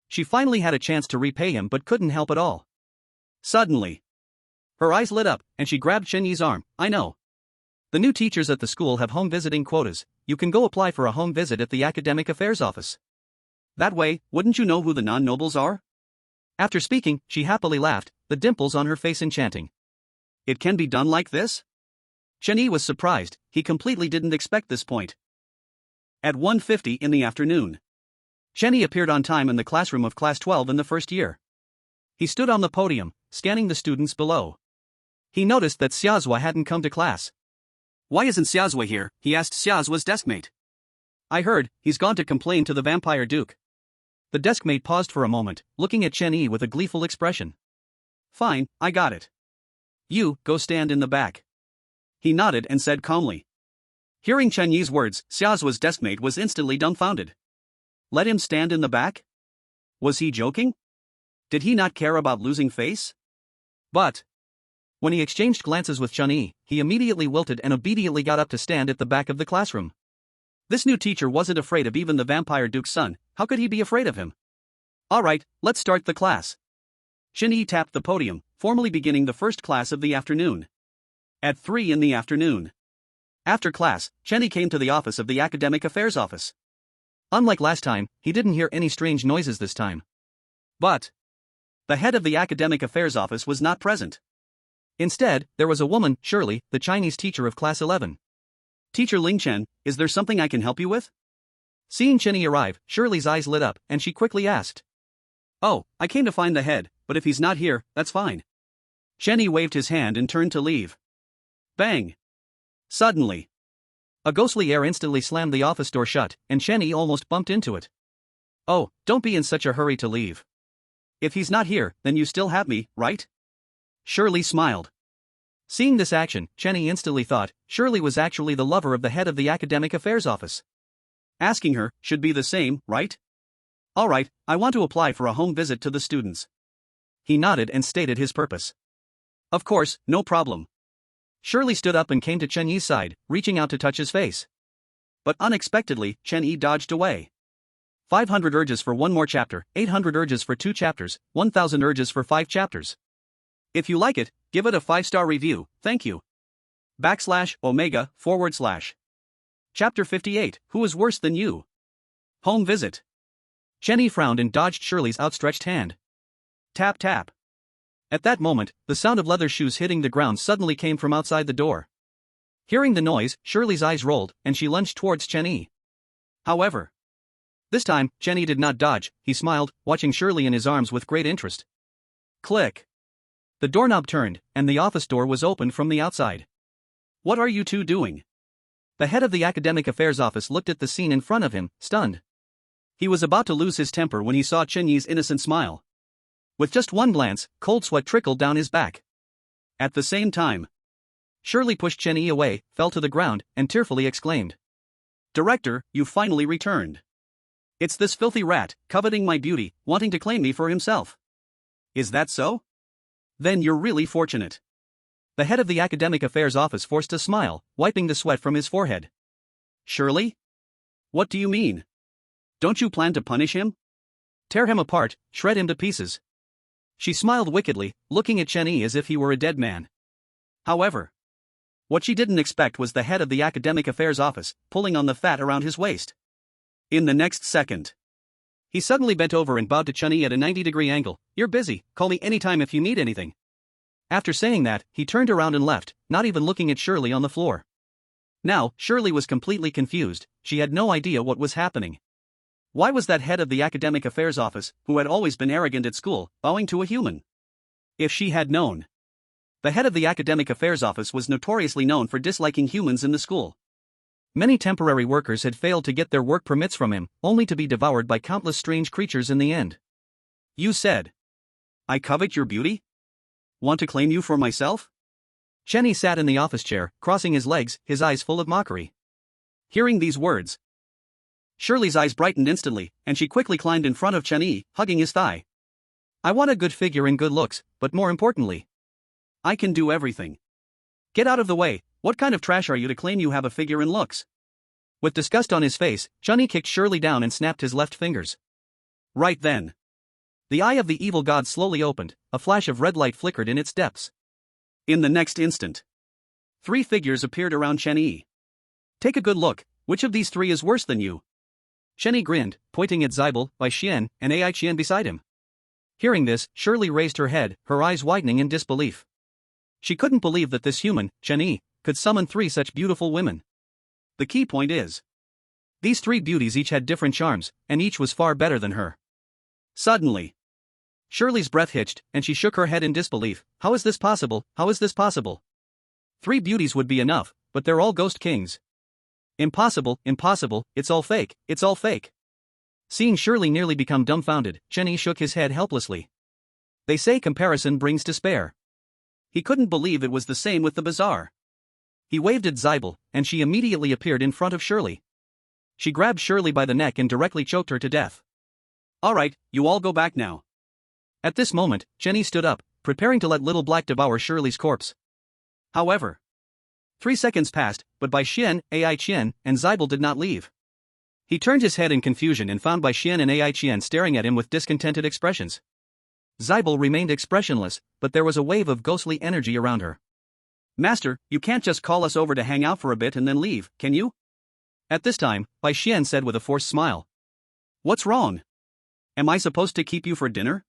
She finally had a chance to repay him but couldn't help at all. Suddenly, her eyes lit up, and she grabbed Chen Yi's arm. I know. The new teachers at the school have home visiting quotas. You can go apply for a home visit at the academic affairs office. That way, wouldn't you know who the non-nobles are? After speaking, she happily laughed, the dimples on her face enchanting. It can be done like this? Chen Yi was surprised, he completely didn't expect this point. At 1:50 in the afternoon, Chen Yi appeared on time in the classroom of Class 12 in the first year. He stood on the podium, scanning the students below. He noticed that Xiazhua hadn't come to class. Why isn't Xiazhua here? He asked Xiazhua's deskmate. I heard, he's gone to complain to the vampire duke. The deskmate paused for a moment, looking at Chen Yi with a gleeful expression. Fine, I got it. You, go stand in the back. He nodded and said calmly. Hearing Chen Yi's words, Xiazhua's deskmate was instantly dumbfounded. Let him stand in the back? Was he joking? Did he not care about losing face? But when he exchanged glances with Chen Yi, he immediately wilted and obediently got up to stand at the back of the classroom. This new teacher wasn't afraid of even the vampire duke's son, how could he be afraid of him? Alright, let's start the class. Chen Yi tapped the podium, formally beginning the first class of the afternoon. At 3 in the afternoon. After class, Chen Yi came to the office of the academic affairs office. Unlike last time, he didn't hear any strange noises this time. But the head of the academic affairs office was not present. Instead, there was a woman, Shirley, the Chinese teacher of class 11. Teacher Ling Chen, is there something I can help you with? Seeing Chen Yi arrive, Shirley's eyes lit up, and she quickly asked. Oh, I came to find the head, but if he's not here, that's fine. Chen Yi waved his hand and turned to leave. Bang! Suddenly, a ghostly air instantly slammed the office door shut, and Chen Yi almost bumped into it. Oh, don't be in such a hurry to leave. If he's not here, then you still have me, right? Shirley smiled. Seeing this action, Chen Yi instantly thought, Shirley was actually the lover of the head of the academic affairs office. Asking her, should be the same, right? Alright, I want to apply for a home visit to the students. He nodded and stated his purpose. Of course, no problem. Shirley stood up and came to Chen Yi's side, reaching out to touch his face. But unexpectedly, Chen Yi dodged away. 500 urges for 1 more chapter, 800 urges for 2 chapters, 1000 urges for 5 chapters. If you like it, give it a 5-star review, thank you. /omega /. Chapter 58, Who is Worse Than You? Home Visit. Chen Yi frowned and dodged Shirley's outstretched hand. Tap tap. At that moment, the sound of leather shoes hitting the ground suddenly came from outside the door. Hearing the noise, Shirley's eyes rolled, and she lunged towards Chen Yi. However, this time, Chen Yi did not dodge, he smiled, watching Shirley in his arms with great interest. Click. The doorknob turned, and the office door was opened from the outside. What are you two doing? The head of the academic affairs office looked at the scene in front of him, stunned. He was about to lose his temper when he saw Chen Yi's innocent smile. With just one glance, cold sweat trickled down his back. At the same time, Shirley pushed Chen Yi away, fell to the ground, and tearfully exclaimed. Director, you finally returned. It's this filthy rat, coveting my beauty, wanting to claim me for himself. Is that so? Then you're really fortunate. The head of the academic affairs office forced a smile, wiping the sweat from his forehead. Shirley? What do you mean? Don't you plan to punish him? Tear him apart, shred him to pieces. She smiled wickedly, looking at Chen Yi as if he were a dead man. However, what she didn't expect was the head of the academic affairs office, pulling on the fat around his waist. In the next second, he suddenly bent over and bowed to Chen Yi at a 90-degree angle. You're busy, call me anytime if you need anything. After saying that, he turned around and left, not even looking at Shirley on the floor. Now, Shirley was completely confused, she had no idea what was happening. Why was that head of the academic affairs office, who had always been arrogant at school, bowing to a human? If she had known. The head of the academic affairs office was notoriously known for disliking humans in the school. Many temporary workers had failed to get their work permits from him, only to be devoured by countless strange creatures in the end. You said, "I covet your beauty? Want to claim you for myself?" Chenny sat in the office chair, crossing his legs, his eyes full of mockery. Hearing these words, Shirley's eyes brightened instantly, and she quickly climbed in front of Chenny, hugging his thigh. "I want a good figure and good looks, but more importantly, I can do everything. Get out of the way, what kind of trash are you to claim you have a figure and looks?" With disgust on his face, Chenny kicked Shirley down and snapped his left fingers. Right then, the eye of the evil god slowly opened, a flash of red light flickered in its depths. In the next instant, 3 figures appeared around Chenny. "Take a good look, which of these 3 is worse than you?" Chenny grinned, pointing at Zybal, Bai Xian, and Ai Qian beside him. Hearing this, Shirley raised her head, her eyes widening in disbelief. She couldn't believe that this human, Chenny, could summon 3 such beautiful women. The key point is, these 3 beauties each had different charms, and each was far better than her. Suddenly, Shirley's breath hitched, and she shook her head in disbelief. How is this possible? How is this possible? 3 beauties would be enough, but they're all ghost kings. Impossible, impossible, it's all fake, it's all fake. Seeing Shirley nearly become dumbfounded, Chenny shook his head helplessly. They say comparison brings despair. He couldn't believe it was the same with the bazaar. He waved at Zybal, and she immediately appeared in front of Shirley. She grabbed Shirley by the neck and directly choked her to death. "All right, you all go back now." At this moment, Chenny stood up, preparing to let Little Black devour Shirley's corpse. However, 3 seconds passed, but Bai Xian, Ai Qian, and Zybal did not leave. He turned his head in confusion and found Bai Xian and Ai Qian staring at him with discontented expressions. Zybal remained expressionless, but there was a wave of ghostly energy around her. "Master, you can't just call us over to hang out for a bit and then leave, can you?" At this time, Bai Xian said with a forced smile. "What's wrong? Am I supposed to keep you for dinner?"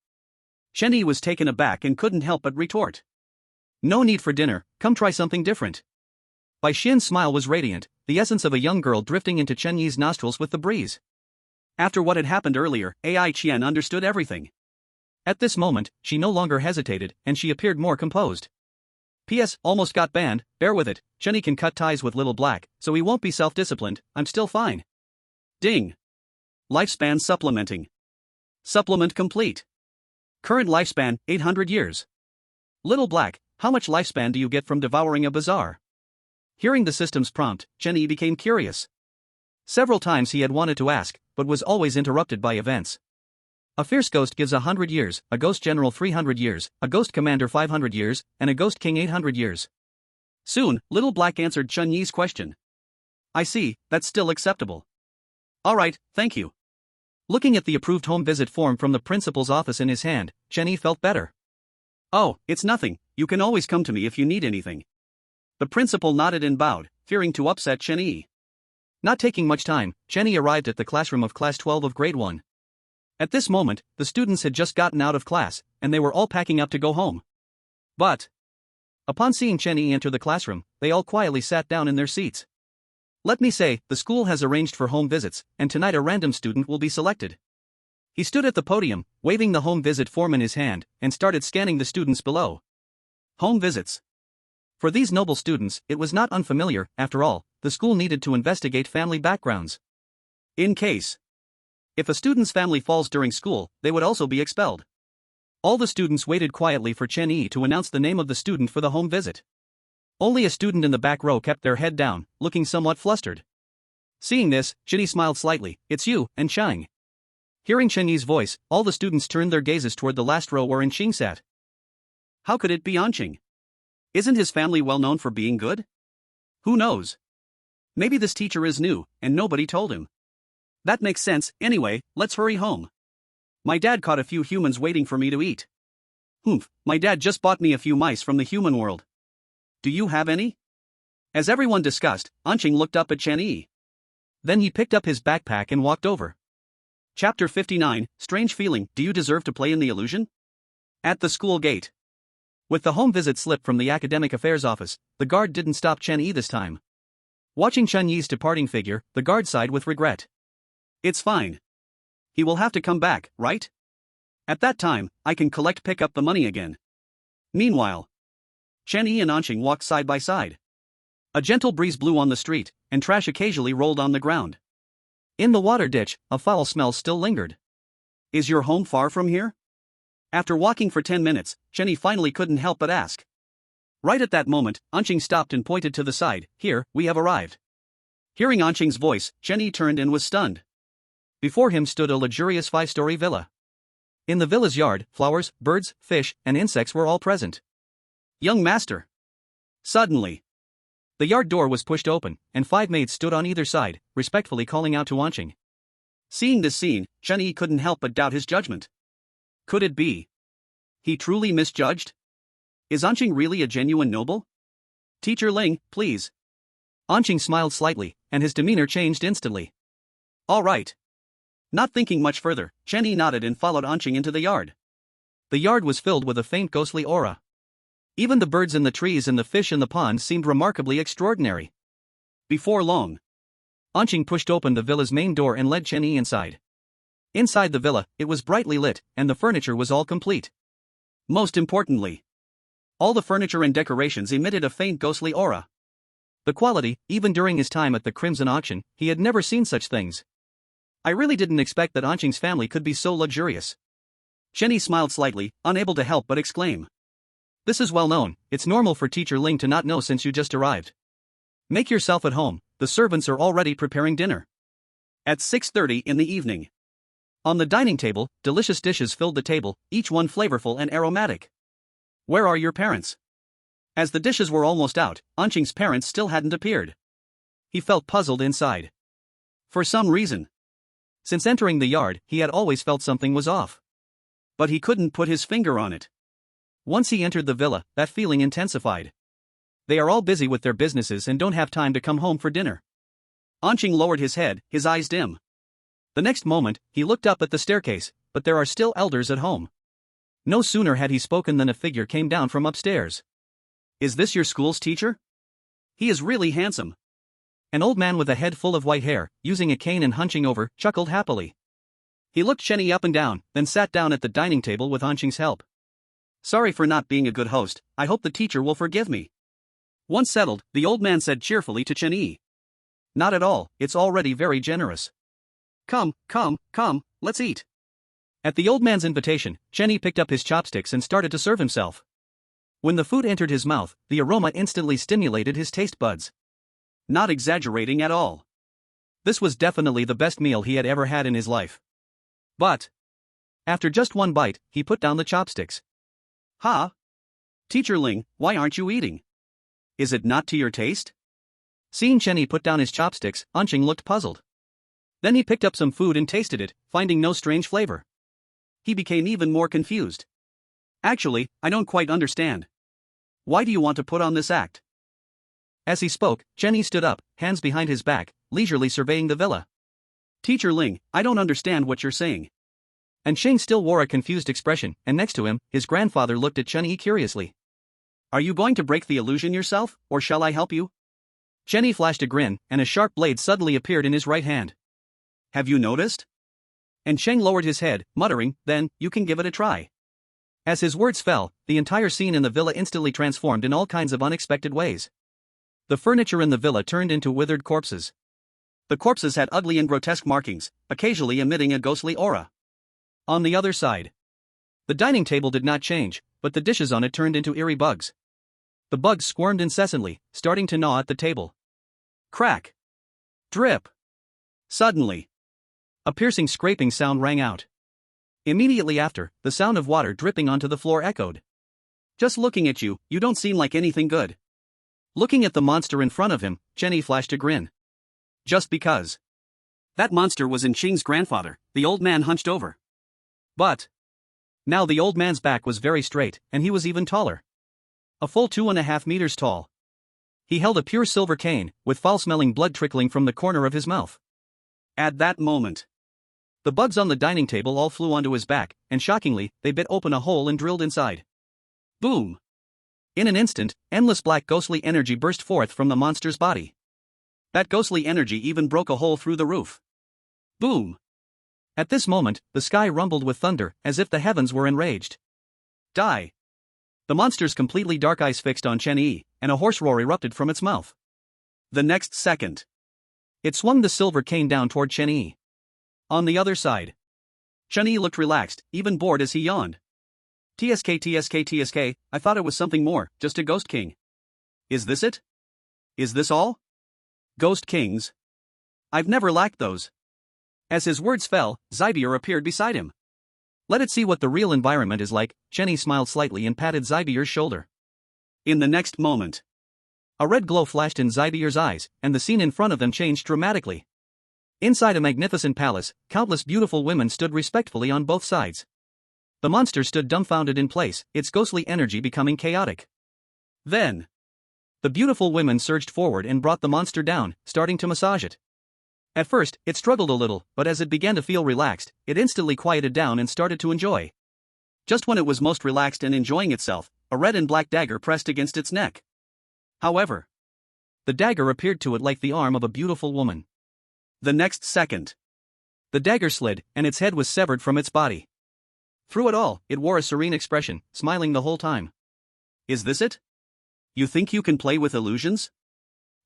Chenny was taken aback and couldn't help but retort. "No need for dinner, come try something different." Bai Xian's smile was radiant, the essence of a young girl drifting into Chen Yi's nostrils with the breeze. After what had happened earlier, Ai Qian understood everything. At this moment, she no longer hesitated, and she appeared more composed. "P.S. Almost got banned, bear with it, Chenny can cut ties with Little Black, so he won't be self-disciplined, I'm still fine." Ding! Lifespan supplementing. Supplement complete. Current lifespan, 800 years. Little Black, how much lifespan do you get from devouring a bazaar? Hearing the system's prompt, Chenny became curious. Several times he had wanted to ask, but was always interrupted by events. A fierce ghost gives 100 years, a ghost general 300 years, a ghost commander 500 years, and a ghost king 800 years. Soon, Little Black answered Chun Yi's question. "I see, that's still acceptable. All right, thank you." Looking at the approved home visit form from the principal's office in his hand, Chenny felt better. "Oh, it's nothing, you can always come to me if you need anything." The principal nodded and bowed, fearing to upset Chenny. Not taking much time, Chenny arrived at the classroom of Class 12 of Grade 1. At this moment, the students had just gotten out of class, and they were all packing up to go home. But, upon seeing Chenny enter the classroom, they all quietly sat down in their seats. "Let me say, the school has arranged for home visits, and tonight a random student will be selected." He stood at the podium, waving the home visit form in his hand, and started scanning the students below. Home visits. For these noble students, it was not unfamiliar, after all, the school needed to investigate family backgrounds. In case, if a student's family falls during school, they would also be expelled. All the students waited quietly for Chen Yi to announce the name of the student for the home visit. Only a student in the back row kept their head down, looking somewhat flustered. Seeing this, Chen Yi smiled slightly. "It's you, Anqing." Hearing Chen Yi's voice, all the students turned their gazes toward the last row where Anqing sat. How could it be Anqing? Isn't his family well known for being good? Who knows? Maybe this teacher is new, and nobody told him. That makes sense. Anyway, let's hurry home. My dad caught a few humans waiting for me to eat. Humph, my dad just bought me a few mice from the human world. Do you have any? As everyone discussed, Anqing looked up at Chen Yi. Then he picked up his backpack and walked over. Chapter 59, Strange Feeling. Do you deserve to play in the illusion? At the school gate. With the home visit slip from the academic affairs office, the guard didn't stop Chen Yi this time. Watching Chun Yi's departing figure, the guard sighed with regret. It's fine. He will have to come back, right? At that time, I can pick up the money again. Meanwhile, Chen Yi and Anqing walked side by side. A gentle breeze blew on the street, and trash occasionally rolled on the ground. In the water ditch, a foul smell still lingered. Is your home far from here? After walking for 10 minutes, Chen Yi finally couldn't help but ask. Right at that moment, Anqing stopped and pointed to the side. Here, we have arrived. Hearing Anqing's voice, Chen Yi turned and was stunned. Before him stood a luxurious 5-story villa. In the villa's yard, flowers, birds, fish, and insects were all present. Young master. Suddenly, the yard door was pushed open, and 5 maids stood on either side, respectfully calling out to Anqing. Seeing this scene, Chen Yi couldn't help but doubt his judgment. Could it be he truly misjudged? Is Anqing really a genuine noble? Teacher Ling, please. Anqing smiled slightly, and his demeanor changed instantly. All right. Not thinking much further, Chen Yi nodded and followed Anqing into the yard. The yard was filled with a faint ghostly aura. Even the birds in the trees and the fish in the pond seemed remarkably extraordinary. Before long, Anqing pushed open the villa's main door and led Chen Yi inside. Inside the villa, it was brightly lit, and the furniture was all complete. Most importantly, all the furniture and decorations emitted a faint ghostly aura. The quality, even during his time at the Crimson Auction, he had never seen such things. I really didn't expect that Anqing's family could be so luxurious. Chen Yi smiled slightly, unable to help but exclaim. This is well known, it's normal for Teacher Ling to not know since you just arrived. Make yourself at home, the servants are already preparing dinner. At 6:30 in the evening. On the dining table, delicious dishes filled the table, each one flavorful and aromatic. Where are your parents? As the dishes were almost out, Anqing's parents still hadn't appeared. He felt puzzled inside. For some reason. Since entering the yard, he had always felt something was off. But he couldn't put his finger on it. Once he entered the villa, that feeling intensified. They are all busy with their businesses and don't have time to come home for dinner. Anqing lowered his head, his eyes dim. The next moment, he looked up at the staircase, but there are still elders at home. No sooner had he spoken than a figure came down from upstairs. Is this your school's teacher? He is really handsome. An old man with a head full of white hair, using a cane and hunching over, chuckled happily. He looked Chen Yi up and down, then sat down at the dining table with Anqing's help. Sorry for not being a good host, I hope the teacher will forgive me. Once settled, the old man said cheerfully to Chen Yi. Not at all, it's already very generous. Come, let's eat. At the old man's invitation, Chen Yi picked up his chopsticks and started to serve himself. When the food entered his mouth, the aroma instantly stimulated his taste buds. Not exaggerating at all. This was definitely the best meal he had ever had in his life. But after just one bite, he put down the chopsticks. Ha! Teacher Ling, why aren't you eating? Is it not to your taste? Seeing Chen Yi put down his chopsticks, Anqing looked puzzled. Then he picked up some food and tasted it, finding no strange flavor. He became even more confused. Actually, I don't quite understand. Why do you want to put on this act? As he spoke, Chen Yi stood up, hands behind his back, leisurely surveying the villa. Teacher Ling, I don't understand what you're saying. Anqing still wore a confused expression, and next to him, his grandfather looked at Chen Yi curiously. Are you going to break the illusion yourself, or shall I help you? Chen Yi flashed a grin, and a sharp blade suddenly appeared in his right hand. Have you noticed? And Sheng lowered his head, muttering, then, you can give it a try. As his words fell, the entire scene in the villa instantly transformed in all kinds of unexpected ways. The furniture in the villa turned into withered corpses. The corpses had ugly and grotesque markings, occasionally emitting a ghostly aura. On the other side, the dining table did not change, but the dishes on it turned into eerie bugs. The bugs squirmed incessantly, starting to gnaw at the table. Crack! Drip! Suddenly, a piercing scraping sound rang out. Immediately after, the sound of water dripping onto the floor echoed. Just looking at you, you don't seem like anything good. Looking at the monster in front of him, Chen Yi flashed a grin. Just because. That monster was Anqing's grandfather, the old man hunched over. But now the old man's back was very straight, and he was even taller. A full 2.5 meters tall. He held a pure silver cane, with foul-smelling blood trickling from the corner of his mouth. At that moment, the bugs on the dining table all flew onto his back, and shockingly, they bit open a hole and drilled inside. Boom! In an instant, endless black ghostly energy burst forth from the monster's body. That ghostly energy even broke a hole through the roof. Boom! At this moment, the sky rumbled with thunder, as if the heavens were enraged. Die! The monster's completely dark eyes fixed on Chen Yi, and a hoarse roar erupted from its mouth. The next second, it swung the silver cane down toward Chen Yi. On the other side, Chen Yi looked relaxed, even bored as he yawned. TSK, I thought it was something more, just a ghost king. Is this it? Is this all? Ghost kings? I've never lacked those. As his words fell, Zybier appeared beside him. Let it see what the real environment is like. Chen Yi smiled slightly and patted Zybier's shoulder. In the next moment, a red glow flashed in Zybier's eyes, and the scene in front of them changed dramatically. Inside a magnificent palace, countless beautiful women stood respectfully on both sides. The monster stood dumbfounded in place, its ghostly energy becoming chaotic. Then, the beautiful women surged forward and brought the monster down, starting to massage it. At first, it struggled a little, but as it began to feel relaxed, it instantly quieted down and started to enjoy. Just when it was most relaxed and enjoying itself, a red and black dagger pressed against its neck. However, the dagger appeared to it like the arm of a beautiful woman. The next second, the dagger slid, and its head was severed from its body. Through it all, it wore a serene expression, smiling the whole time. Is this it? You think you can play with illusions?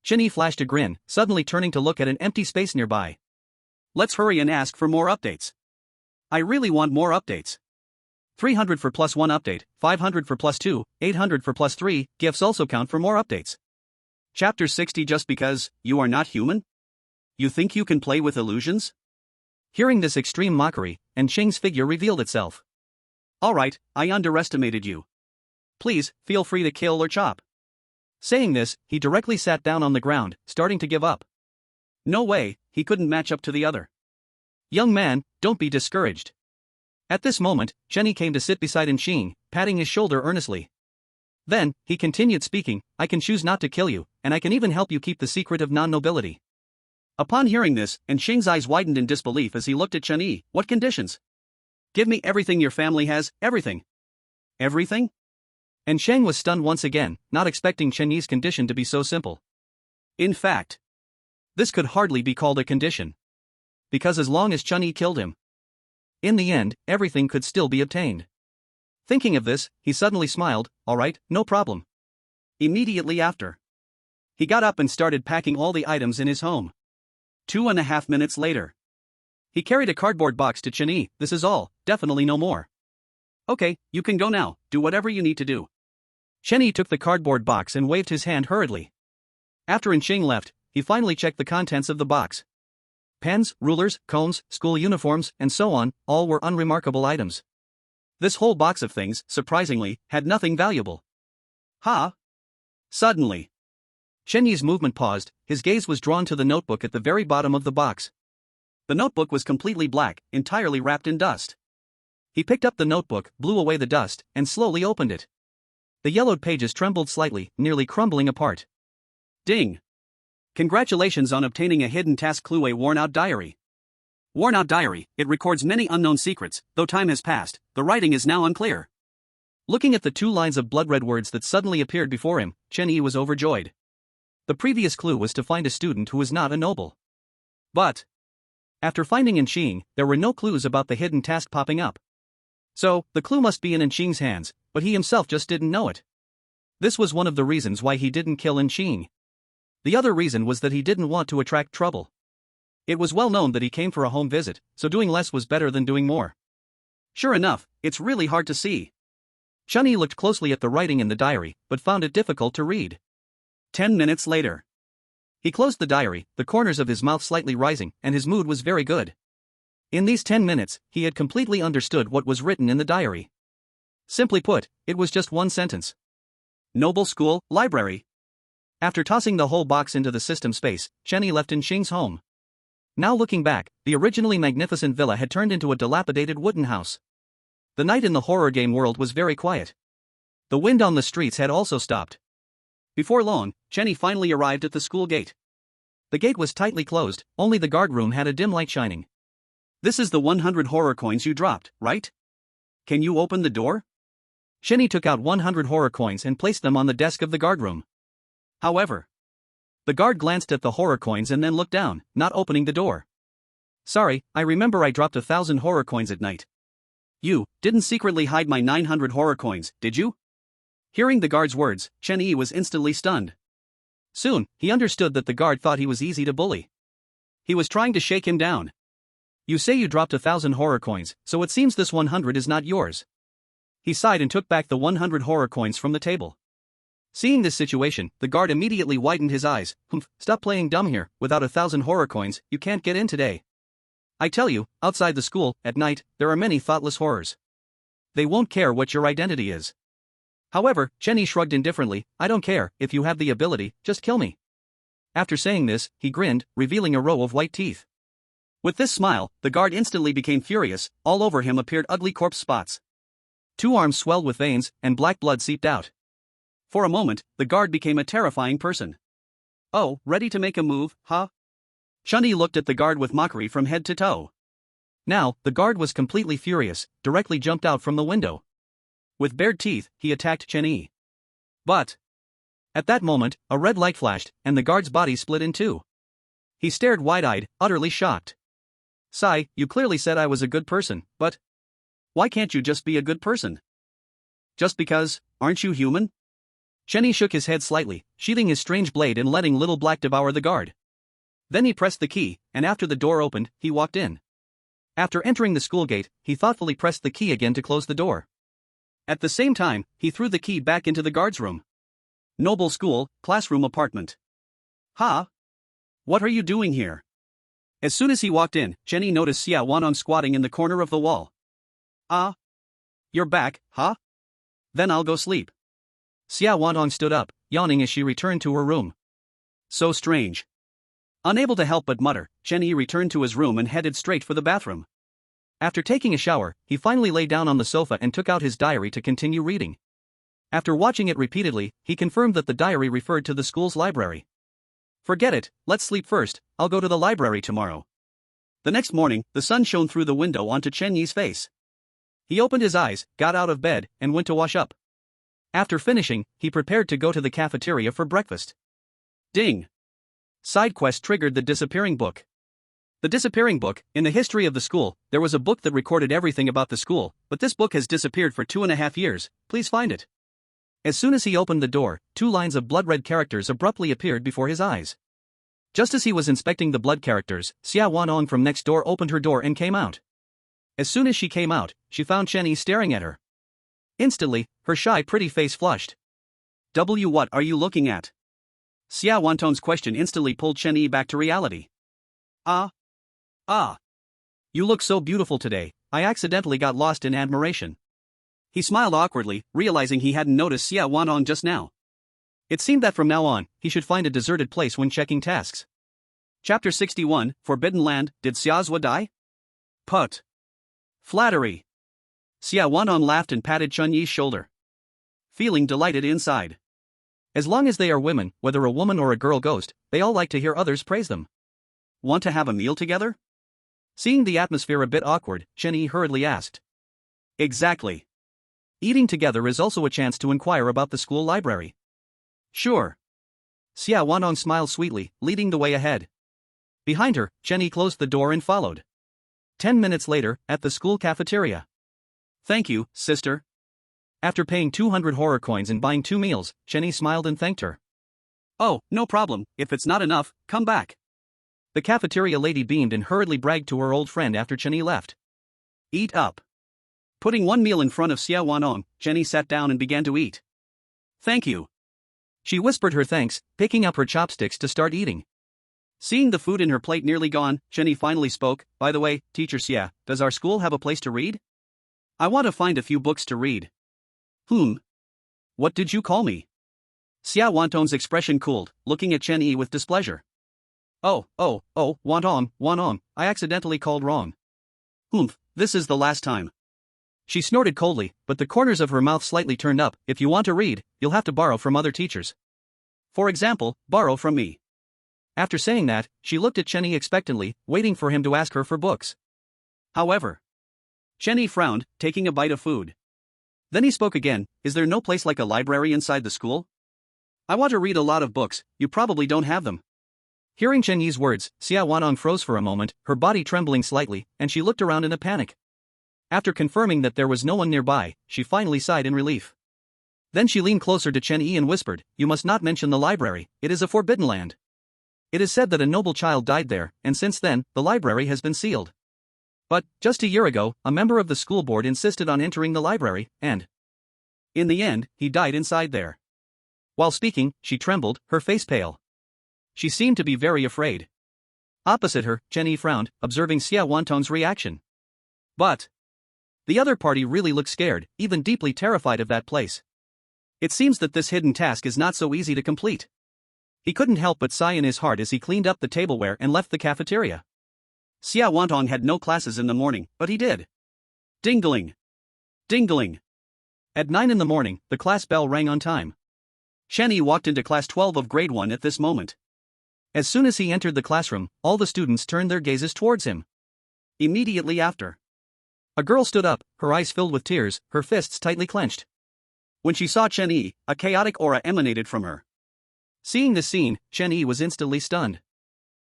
Chen Yi flashed a grin, suddenly turning to look at an empty space nearby. Let's hurry and ask for more updates. I really want more updates. 300 for +1 update, 500 for +2, 800 for +3, gifts also count for more updates. Chapter 60. Just because you are not human? You think you can play with illusions? Hearing this extreme mockery, and Cheng's figure revealed itself. Alright, I underestimated you. Please, feel free to kill or chop. Saying this, he directly sat down on the ground, starting to give up. No way, he couldn't match up to the other. Young man, don't be discouraged. At this moment, Chen Yi came to sit beside Xing, patting his shoulder earnestly. Then, he continued speaking, I can choose not to kill you, and I can even help you keep the secret of non-nobility. Upon hearing this, Xing's eyes widened in disbelief as he looked at Chen Yi. What conditions? Give me everything your family has, everything. Everything? Sheng was stunned once again, not expecting Chen Yi's condition to be so simple. In fact, this could hardly be called a condition. Because as long as Chen Yi killed him, in the end, everything could still be obtained. Thinking of this, he suddenly smiled, alright, no problem. Immediately after, he got up and started packing all the items in his home. 2.5 minutes later, he carried a cardboard box to Chen Yi. This is all, definitely no more. Okay, you can go now, do whatever you need to do. Chen Yi took the cardboard box and waved his hand hurriedly. After Xing left, he finally checked the contents of the box. Pens, rulers, combs, school uniforms, and so on, all were unremarkable items. This whole box of things, surprisingly, had nothing valuable. Ha! Suddenly, Chen Yi's movement paused, his gaze was drawn to the notebook at the very bottom of the box. The notebook was completely black, entirely wrapped in dust. He picked up the notebook, blew away the dust, and slowly opened it. The yellowed pages trembled slightly, nearly crumbling apart. Ding! Congratulations on obtaining a hidden task clue, a worn-out diary. Worn-out diary, it records many unknown secrets, though time has passed, the writing is now unclear. Looking at the 2 lines of blood-red words that suddenly appeared before him, Chen Yi was overjoyed. The previous clue was to find a student who was not a noble. But after finding Xing, there were no clues about the hidden task popping up. So, the clue must be in Xing's hands, but he himself just didn't know it. This was one of the reasons why he didn't kill Xing. The other reason was that he didn't want to attract trouble. It was well known that he came for a home visit, so doing less was better than doing more. Sure enough, it's really hard to see. Chen Yi looked closely at the writing in the diary, but found it difficult to read. 10 minutes later, he closed the diary, the corners of his mouth slightly rising, and his mood was very good. In these 10 minutes, he had completely understood what was written in the diary. Simply put, it was just one sentence. Noble school, library. After tossing the whole box into the system space, Chen Yi left Xing's home. Now looking back, the originally magnificent villa had turned into a dilapidated wooden house. The night in the horror game world was very quiet. The wind on the streets had also stopped. Before long, Chen Yi finally arrived at the school gate. The gate was tightly closed, only the guard room had a dim light shining. This is the 100 horror coins you dropped, right? Can you open the door? Chen Yi took out 100 horror coins and placed them on the desk of the guard room. However, The guard glanced at the horror coins and then looked down, not opening the door. Sorry, I remember I dropped 1,000 horror coins at night. You didn't secretly hide my 900 horror coins, did you? Hearing the guard's words, Chen Yi was instantly stunned. Soon, he understood that the guard thought he was easy to bully. He was trying to shake him down. You say you dropped 1,000 horror coins, so it seems this 100 is not yours. He sighed and took back the 100 horror coins from the table. Seeing this situation, the guard immediately widened his eyes. Stop playing dumb here. Without 1,000 horror coins, you can't get in today. I tell you, outside the school, at night, there are many thoughtless horrors. They won't care what your identity is. However, Chen Yi shrugged indifferently. I don't care, if you have the ability, just kill me. After saying this, he grinned, revealing a row of white teeth. With this smile, the guard instantly became furious. All over him appeared ugly corpse spots. 2 arms swelled with veins, and black blood seeped out. For a moment, the guard became a terrifying person. Oh, ready to make a move, huh? Chen Yi looked at the guard with mockery from head to toe. Now, the guard was completely furious, directly jumped out from the window. With bared teeth, he attacked Chen Yi. But at that moment, a red light flashed, and the guard's body split in two. He stared wide-eyed, utterly shocked. Sai, you clearly said I was a good person, but why can't you just be a good person? Just because, aren't you human? Chen Yi shook his head slightly, sheathing his strange blade and letting Little Black devour the guard. Then he pressed the key, and after the door opened, he walked in. After entering the school gate, he thoughtfully pressed the key again to close the door. At the same time, he threw the key back into the guard's room. Noble school, classroom apartment. Ha! What are you doing here? As soon as he walked in, Chen Yi noticed Xia Wanong squatting in the corner of the wall. Ah? You're back, huh? Then I'll go sleep. Xia Wanong stood up, yawning as she returned to her room. So strange. Unable to help but mutter, Chen Yi returned to his room and headed straight for the bathroom. After taking a shower, he finally lay down on the sofa and took out his diary to continue reading. After watching it repeatedly, he confirmed that the diary referred to the school's library. Forget it, let's sleep first, I'll go to the library tomorrow. The next morning, the sun shone through the window onto Chen Yi's face. He opened his eyes, got out of bed, and went to wash up. After finishing, he prepared to go to the cafeteria for breakfast. Ding! Side quest triggered the disappearing book. The disappearing book. In the history of the school, there was a book that recorded everything about the school, but this book has disappeared for 2.5 years, please find it. As soon as he opened the door, 2 lines of blood-red characters abruptly appeared before his eyes. Just as he was inspecting the blood characters, Xia Wanong from next door opened her door and came out. As soon as she came out, she found Chen Yi staring at her. Instantly, her shy pretty face flushed. What are you looking at? Xia Wantong's question instantly pulled Chen Yi back to reality. You look so beautiful today, I accidentally got lost in admiration. He smiled awkwardly, realizing he hadn't noticed Xia Wanong just now. It seemed that from now on, he should find a deserted place when checking tasks. Chapter 61, Forbidden Land. Did Xiazhua die? Put. Flattery. Xia Wanong laughed and patted Chen Yi's shoulder. Feeling delighted inside. As long as they are women, whether a woman or a girl ghost, they all like to hear others praise them. Want to have a meal together? Seeing the atmosphere a bit awkward, Chen Yi hurriedly asked. Exactly. Eating together is also a chance to inquire about the school library. Sure. Xia Wanong smiled sweetly, leading the way ahead. Behind her, Chen Yi closed the door and followed. 10 minutes later, at the school cafeteria. Thank you, sister. After paying 200 horror coins and buying 2 meals, Chen Yi smiled and thanked her. Oh, no problem, if it's not enough, come back. The cafeteria lady beamed and hurriedly bragged to her old friend after Chen Yi left. Eat up. Putting 1 meal in front of Xia Wanong, Chen Yi sat down and began to eat. Thank you. She whispered her thanks, picking up her chopsticks to start eating. Seeing the food in her plate nearly gone, Chen Yi finally spoke. By the way, Teacher Xia, does our school have a place to read? I want to find a few books to read. What did you call me? Xia Wantong's expression cooled, looking at Chen Yi with displeasure. Oh, Wanong, I accidentally called wrong. This is the last time. She snorted coldly, but the corners of her mouth slightly turned up. If you want to read, you'll have to borrow from other teachers. For example, borrow from me. After saying that, she looked at Chen Yi expectantly, waiting for him to ask her for books. However, Chen Yi frowned, taking a bite of food. Then he spoke again. Is there no place like a library inside the school? I want to read a lot of books, you probably don't have them. Hearing Chen Yi's words, Xia Wanong froze for a moment, her body trembling slightly, and she looked around in a panic. After confirming that there was no one nearby, she finally sighed in relief. Then she leaned closer to Chen Yi and whispered, "You must not mention the library, it is a forbidden land. It is said that a noble child died there, and since then, the library has been sealed. But, just a year ago, a member of the school board insisted on entering the library, and in the end, he died inside there." While speaking, she trembled, her face pale. She seemed to be very afraid. Opposite her, Chen Yi frowned, observing Xia Wantong's reaction. But the other party really looked scared, even deeply terrified of that place. It seems that this hidden task is not so easy to complete. He couldn't help but sigh in his heart as he cleaned up the tableware and left the cafeteria. Xia Wantong had no classes in the morning, but he did. Ding-a-ling. Ding-a-ling. At 9 in the morning, the class bell rang on time. Chen Yi walked into class 12 of grade 1 at this moment. As soon as he entered the classroom, all the students turned their gazes towards him. Immediately after, a girl stood up, her eyes filled with tears, her fists tightly clenched. When she saw Chen Yi, a chaotic aura emanated from her. Seeing this scene, Chen Yi was instantly stunned.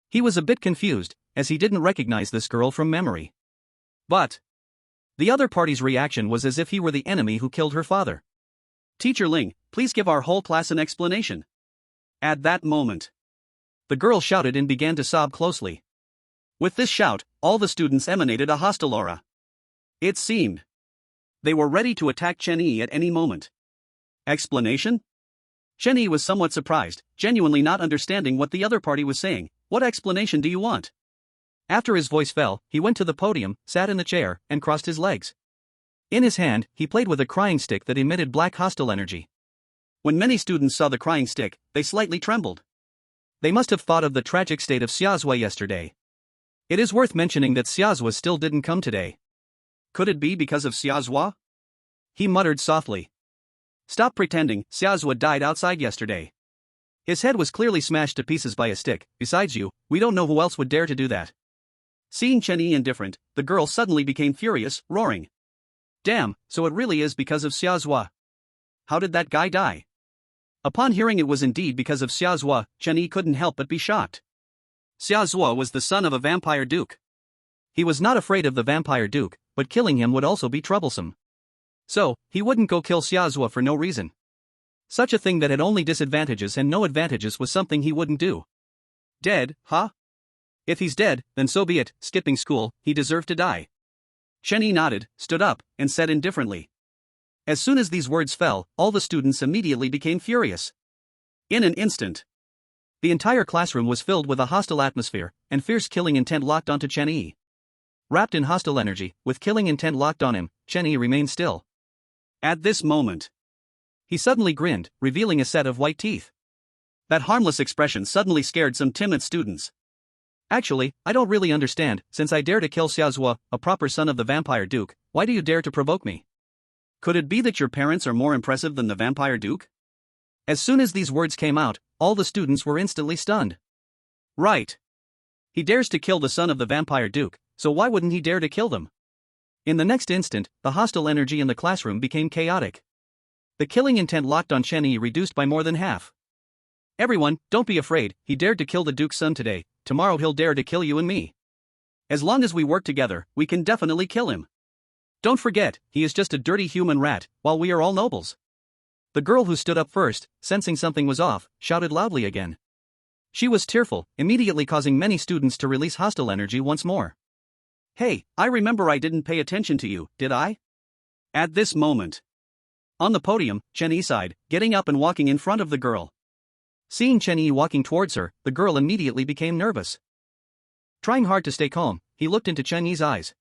He was a bit confused, as he didn't recognize this girl from memory. But the other party's reaction was as if he were the enemy who killed her father. "Teacher Ling, please give our whole class an explanation." At that moment, the girl shouted and began to sob closely. With this shout, all the students emanated a hostile aura. It seemed they were ready to attack Chen Yi at any moment. Explanation? Chen Yi was somewhat surprised, genuinely not understanding what the other party was saying. "What explanation do you want?" After his voice fell, he went to the podium, sat in the chair, and crossed his legs. In his hand, he played with a crying stick that emitted black hostile energy. When many students saw the crying stick, they slightly trembled. They must have thought of the tragic state of Xiazhua yesterday. It is worth mentioning that Xiazhua still didn't come today. Could it be because of Xiazhua? He muttered softly. "Stop pretending, Xiazhua died outside yesterday. His head was clearly smashed to pieces by a stick, besides you, we don't know who else would dare to do that." Seeing Chen Yi indifferent, the girl suddenly became furious, roaring. "Damn, so it really is because of Xiazhua. How did that guy die?" Upon hearing it was indeed because of Xiazhua, Chen Yi couldn't help but be shocked. Xiazhua was the son of a vampire duke. He was not afraid of the vampire duke, but killing him would also be troublesome. So, he wouldn't go kill Xiazhua for no reason. Such a thing that had only disadvantages and no advantages was something he wouldn't do. Dead, huh? If he's dead, then so be it, skipping school, he deserved to die. Chen Yi nodded, stood up, and said indifferently. As soon as these words fell, all the students immediately became furious. In an instant, the entire classroom was filled with a hostile atmosphere, and fierce killing intent locked onto Chen Yi. Wrapped in hostile energy, with killing intent locked on him, Chen Yi remained still. At this moment, he suddenly grinned, revealing a set of white teeth. That harmless expression suddenly scared some timid students. "Actually, I don't really understand, since I dare to kill Xiazhua, a proper son of the vampire duke, why do you dare to provoke me? Could it be that your parents are more impressive than the vampire duke?" As soon as these words came out, all the students were instantly stunned. Right. He dares to kill the son of the vampire duke, so why wouldn't he dare to kill them? In the next instant, the hostile energy in the classroom became chaotic. The killing intent locked on Chen Yi reduced by more than half. "Everyone, don't be afraid, he dared to kill the duke's son today, tomorrow he'll dare to kill you and me. As long as we work together, we can definitely kill him. Don't forget, he is just a dirty human rat, while we are all nobles." The girl who stood up first, sensing something was off, shouted loudly again. She was tearful, immediately causing many students to release hostile energy once more. "Hey, I remember I didn't pay attention to you, did I?" At this moment, on the podium, Chen Yi sighed, getting up and walking in front of the girl. Seeing Chen Yi walking towards her, the girl immediately became nervous. Trying hard to stay calm, he looked into Chen Yi's eyes.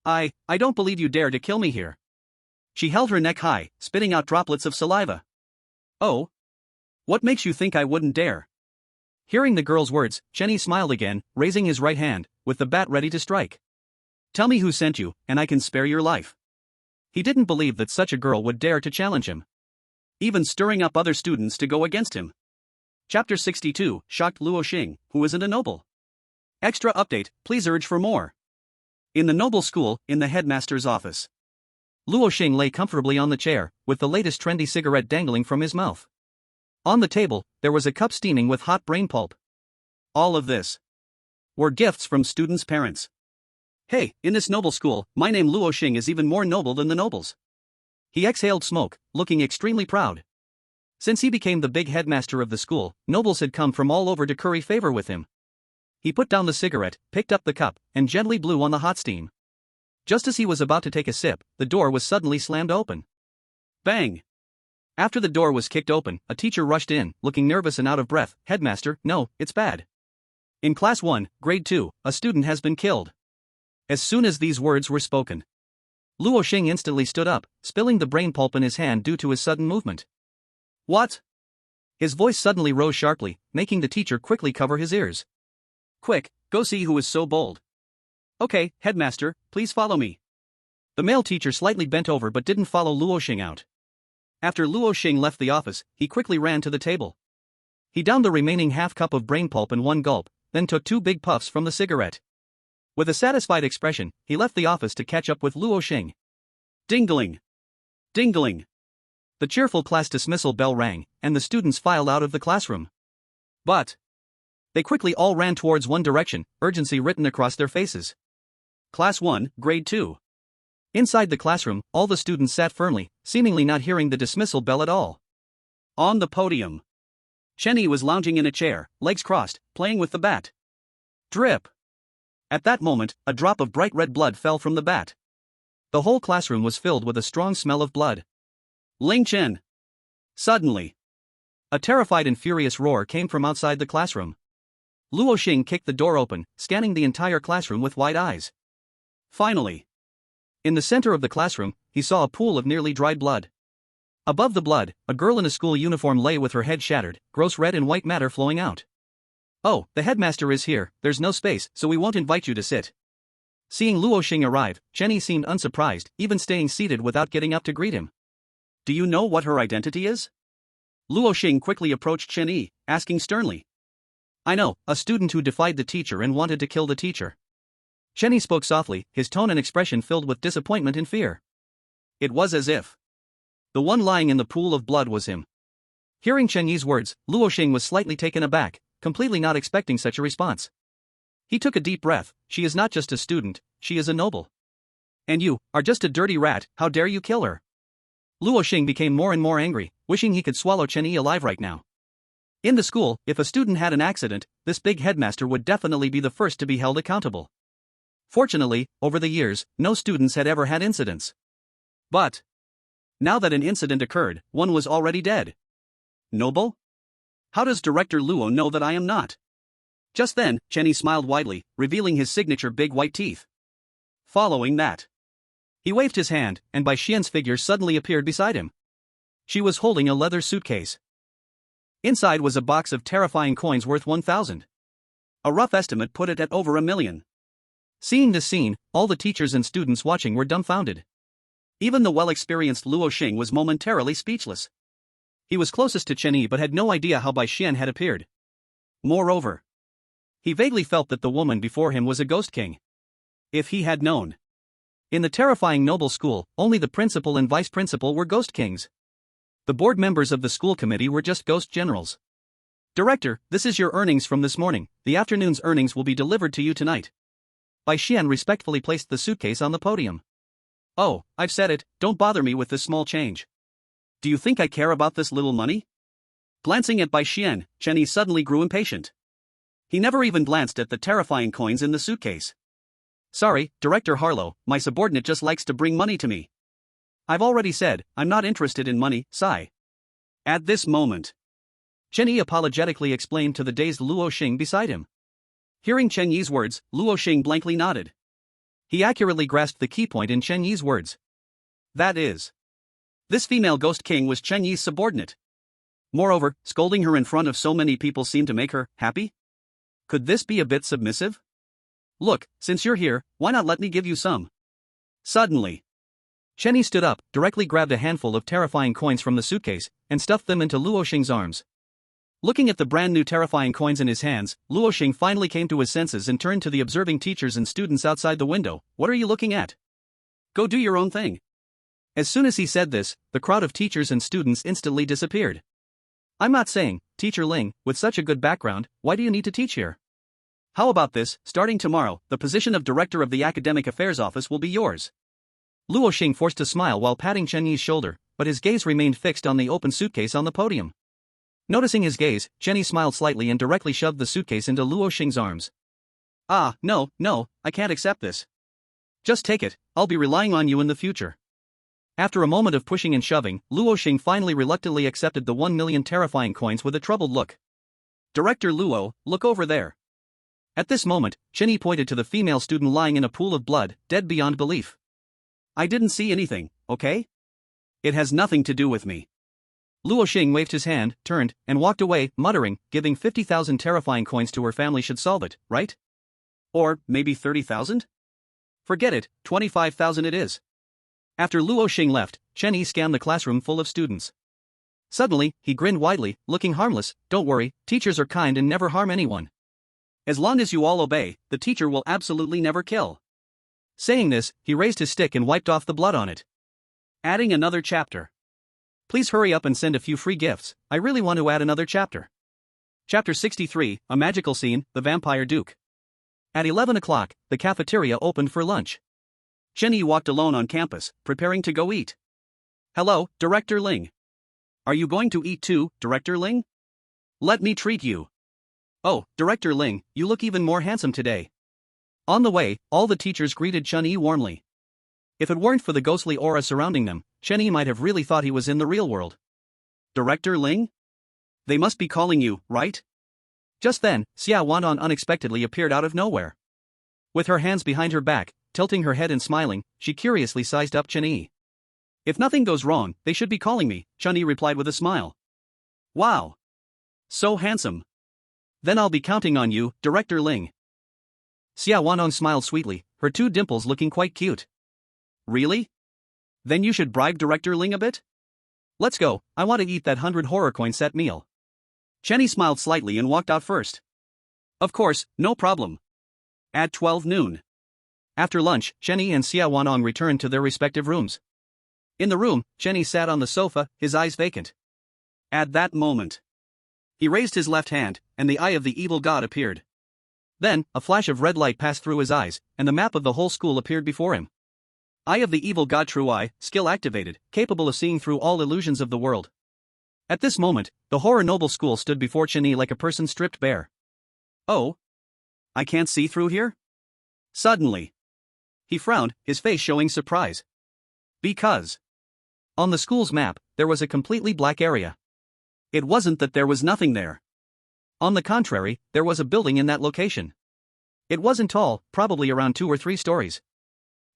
I don't believe you dare to kill me here." She held her neck high, spitting out droplets of saliva. "Oh? What makes you think I wouldn't dare?" Hearing the girl's words, Chen Yi smiled again, raising his right hand, with the bat ready to strike. "Tell me who sent you, and I can spare your life." He didn't believe that such a girl would dare to challenge him, even stirring up other students to go against him. Chapter 62, shocked Luo Xing, who isn't a noble. Extra update, please urge for more. In the noble school, in the headmaster's office, Luo Xing lay comfortably on the chair, with the latest trendy cigarette dangling from his mouth. On the table, there was a cup steaming with hot brain pulp. All of this were gifts from students' parents. Hey, in this noble school, my name Luo Xing is even more noble than the nobles. He exhaled smoke, looking extremely proud. Since he became the big headmaster of the school, nobles had come from all over to curry favor with him. He put down the cigarette, picked up the cup, and gently blew on the hot steam. Just as he was about to take a sip, the door was suddenly slammed open. Bang! After the door was kicked open, a teacher rushed in, looking nervous and out of breath. Headmaster, no, it's bad. In Class 1, Grade 2, a student has been killed. As soon as these words were spoken, Luo Xing instantly stood up, spilling the brain pulp in his hand due to his sudden movement. What? His voice suddenly rose sharply, making the teacher quickly cover his ears. Quick, go see who is so bold. Okay, headmaster, please follow me. The male teacher slightly bent over but didn't follow Luo Xing out. After Luo Xing left the office, he quickly ran to the table. He downed the remaining half cup of brain pulp in one gulp, then took 2 big puffs from the cigarette. With a satisfied expression, he left the office to catch up with Luo Xing. Ding-a-ling! Ding-a-ling! The cheerful class dismissal bell rang, and the students filed out of the classroom. But they quickly all ran towards one direction, urgency written across their faces. Class 1, Grade 2. Inside the classroom, all the students sat firmly, seemingly not hearing the dismissal bell at all. On the podium, Chenny was lounging in a chair, legs crossed, playing with the bat. Drip! At that moment, a drop of bright red blood fell from the bat. The whole classroom was filled with a strong smell of blood. Ling Chen! Suddenly, a terrified and furious roar came from outside the classroom. Luo Xing kicked the door open, scanning the entire classroom with wide eyes. Finally, in the center of the classroom, he saw a pool of nearly dried blood. Above the blood, a girl in a school uniform lay with her head shattered, gross red and white matter flowing out. Oh, the headmaster is here, there's no space, so we won't invite you to sit. Seeing Luo Xing arrive, Chenny seemed unsurprised, even staying seated without getting up to greet him. Do you know what her identity is? Luo Xing quickly approached Chenny, asking sternly. I know, a student who defied the teacher and wanted to kill the teacher. Chenny spoke softly, his tone and expression filled with disappointment and fear. It was as if the one lying in the pool of blood was him. Hearing Chenyi's words, Luo Xing was slightly taken aback, completely not expecting such a response. He took a deep breath. She is not just a student, she is a noble. And you are just a dirty rat, how dare you kill her? Luo Xing became more and more angry, wishing he could swallow Chenyi alive right now. In the school, if a student had an accident, this big headmaster would definitely be the first to be held accountable. Fortunately, over the years, no students had ever had incidents. But now that an incident occurred, one was already dead. Noble? How does Director Luo know that I am not? Just then, Chenny smiled widely, revealing his signature big white teeth. Following that, he waved his hand, and Bai Xian's figure suddenly appeared beside him. She was holding a leather suitcase. Inside was a box of terrifying coins worth 1,000. A rough estimate put it at over 1,000,000. Seeing this scene, all the teachers and students watching were dumbfounded. Even the well-experienced Luo Xing was momentarily speechless. He was closest to Chenyi but had no idea how Bai Xian had appeared. Moreover, he vaguely felt that the woman before him was a ghost king. If he had known. In the terrifying noble school, only the principal and vice principal were ghost kings. The board members of the school committee were just ghost generals. Director, this is your earnings from this morning. The afternoon's earnings will be delivered to you tonight. Bai Xian respectfully placed the suitcase on the podium. Oh, I've said it, don't bother me with this small change. Do you think I care about this little money? Glancing at Bai Xian, Chenny suddenly grew impatient. He never even glanced at the terrifying coins in the suitcase. Sorry, Director Harlow, my subordinate just likes to bring money to me. I've already said, I'm not interested in money, sigh. At this moment, Chenyi apologetically explained to the dazed Luo Xing beside him. Hearing Chen Yi's words, Luo Xing blankly nodded. He accurately grasped the key point in Chen Yi's words. That is, this female ghost king was Chen Yi's subordinate. Moreover, scolding her in front of so many people seemed to make her happy? Could this be a bit submissive? Look, since you're here, why not let me give you some? Suddenly, Chen Yi stood up, directly grabbed a handful of terrifying coins from the suitcase, and stuffed them into Luo Xing's arms. Looking at the brand new terrifying coins in his hands, Luo Xing finally came to his senses and turned to the observing teachers and students outside the window. What are you looking at? Go do your own thing. As soon as he said this, the crowd of teachers and students instantly disappeared. I'm not saying, Teacher Ling, with such a good background, why do you need to teach here? How about this, starting tomorrow, the position of Director of the Academic Affairs Office will be yours. Luo Xing forced a smile while patting Chen Yi's shoulder, but his gaze remained fixed on the open suitcase on the podium. Noticing his gaze, Chen Yi smiled slightly and directly shoved the suitcase into Luo Xing's arms. Ah, no, I can't accept this. Just take it, I'll be relying on you in the future. After a moment of pushing and shoving, Luo Xing finally reluctantly accepted the 1 million terrifying coins with a troubled look. Director Luo, look over there. At this moment, Chen Yi pointed to the female student lying in a pool of blood, dead beyond belief. I didn't see anything, okay? It has nothing to do with me. Luo Xing waved his hand, turned, and walked away, muttering, giving 50,000 terrifying coins to her family should solve it, right? Or, maybe 30,000? Forget it, 25,000 it is. After Luo Xing left, Chen Yi scanned the classroom full of students. Suddenly, he grinned widely, looking harmless. Don't worry, teachers are kind and never harm anyone. As long as you all obey, the teacher will absolutely never kill. Saying this, he raised his stick and wiped off the blood on it. Adding another chapter. Please hurry up and send a few free gifts, I really want to add another chapter. Chapter 63, A Magical Scene, The Vampire Duke. At 11 o'clock, the cafeteria opened for lunch. Chen Yi walked alone on campus, preparing to go eat. Hello, Director Ling. Are you going to eat too, Director Ling? Let me treat you. Oh, Director Ling, you look even more handsome today. On the way, all the teachers greeted Chen Yi warmly. If it weren't for the ghostly aura surrounding them, Chen Yi might have really thought he was in the real world. Director Ling? They must be calling you, right? Just then, Xia Wandan unexpectedly appeared out of nowhere. With her hands behind her back, tilting her head and smiling, she curiously sized up Chen Yi. If nothing goes wrong, they should be calling me, Chen Yi replied with a smile. Wow. So handsome. Then I'll be counting on you, Director Ling. Xia Wandan smiled sweetly, her two dimples looking quite cute. Really? Then you should bribe Director Ling a bit? Let's go, I want to eat that 100 horror coin set meal. Chen Yi smiled slightly and walked out first. Of course, no problem. At 12 noon. After lunch, Chen Yi and Xia Wanong returned to their respective rooms. In the room, Chen Yi sat on the sofa, his eyes vacant. At that moment, he raised his left hand, and the eye of the evil god appeared. Then, a flash of red light passed through his eyes, and the map of the whole school appeared before him. Eye of the evil god, true eye, skill activated, capable of seeing through all illusions of the world. At this moment, the horror noble school stood before Chen Yi like a person stripped bare. Oh? I can't see through here? Suddenly, he frowned, his face showing surprise. Because on the school's map, there was a completely black area. It wasn't that there was nothing there. On the contrary, there was a building in that location. It wasn't tall, probably around 2 or 3 stories.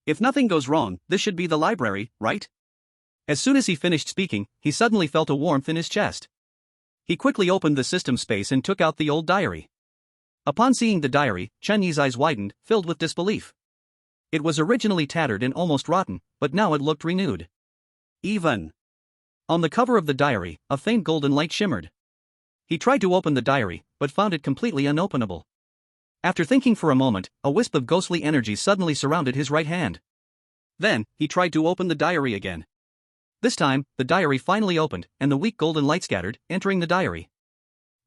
If nothing goes wrong, this should be the library, right? As soon as he finished speaking, he suddenly felt a warmth in his chest. He quickly opened the system space and took out the old diary. Upon seeing the diary, Chen Yi's eyes widened, filled with disbelief. It was originally tattered and almost rotten, but now it looked renewed. Even on the cover of the diary, a faint golden light shimmered. He tried to open the diary, but found it completely unopenable. After thinking for a moment, a wisp of ghostly energy suddenly surrounded his right hand. Then, he tried to open the diary again. This time, the diary finally opened, and the weak golden light scattered, entering the diary.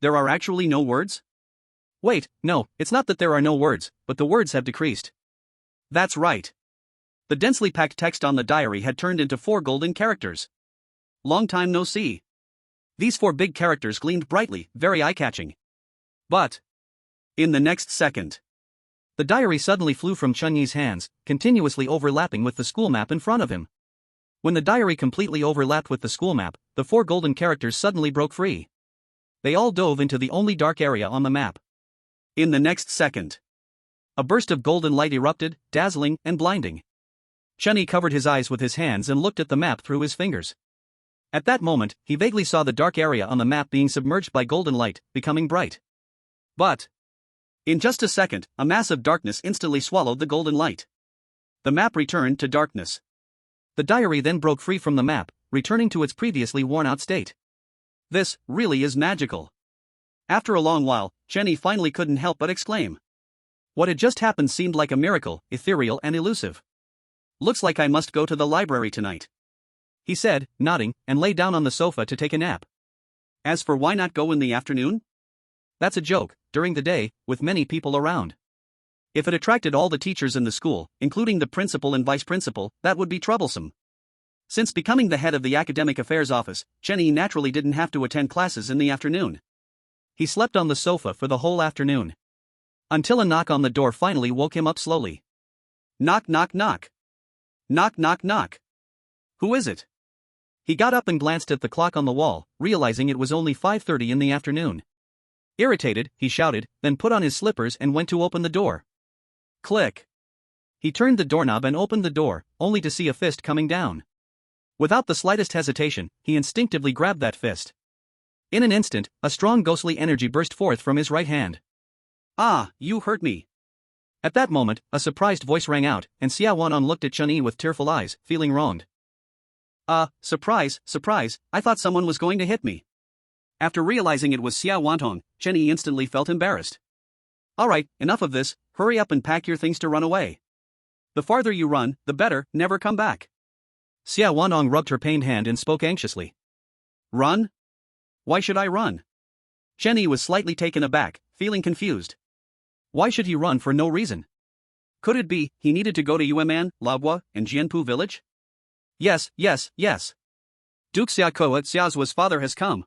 There are actually no words? Wait, no, it's not that there are no words, but the words have decreased. That's right. The densely packed text on the diary had turned into 4 golden characters. Long time no see. These 4 big characters gleamed brightly, very eye-catching. But in the next second, the diary suddenly flew from Chen Yi's hands, continuously overlapping with the school map in front of him. When the diary completely overlapped with the school map, the 4 golden characters suddenly broke free. They all dove into the only dark area on the map. In the next second, a burst of golden light erupted, dazzling and blinding. Chen Yi covered his eyes with his hands and looked at the map through his fingers. At that moment, he vaguely saw the dark area on the map being submerged by golden light, becoming bright. But in just a second, a mass of darkness instantly swallowed the golden light. The map returned to darkness. The diary then broke free from the map, returning to its previously worn-out state. This really is magical. After a long while, Chen Yi finally couldn't help but exclaim. What had just happened seemed like a miracle, ethereal and elusive. Looks like I must go to the library tonight, he said, nodding, and lay down on the sofa to take a nap. As for why not go in the afternoon? That's a joke, during the day, with many people around. If it attracted all the teachers in the school, including the principal and vice principal, that would be troublesome. Since becoming the head of the academic affairs office, Chen Yi naturally didn't have to attend classes in the afternoon. He slept on the sofa for the whole afternoon. Until a knock on the door finally woke him up slowly. Knock knock knock. Knock knock knock. Who is it? He got up and glanced at the clock on the wall, realizing it was only 5:30 in the afternoon. Irritated, he shouted, then put on his slippers and went to open the door. Click. He turned the doorknob and opened the door, only to see a fist coming down. Without the slightest hesitation, he instinctively grabbed that fist. In an instant, a strong ghostly energy burst forth from his right hand. Ah, you hurt me. At that moment, a surprised voice rang out, and Xia Wanong looked at Chen Yi with tearful eyes, feeling wronged. Surprise, I thought someone was going to hit me. After realizing it was Xia Wanong, Chen Yi instantly felt embarrassed. Alright, enough of this, hurry up and pack your things to run away. The farther you run, the better, never come back. Xia Wanong rubbed her pained hand and spoke anxiously. Run? Why should I run? Chen Yi was slightly taken aback, feeling confused. Why should he run for no reason? Could it be, he needed to go to Yueman, Labua, and Jianpu village? Yes. Duke Xiaoke, Xiaozua's father has come.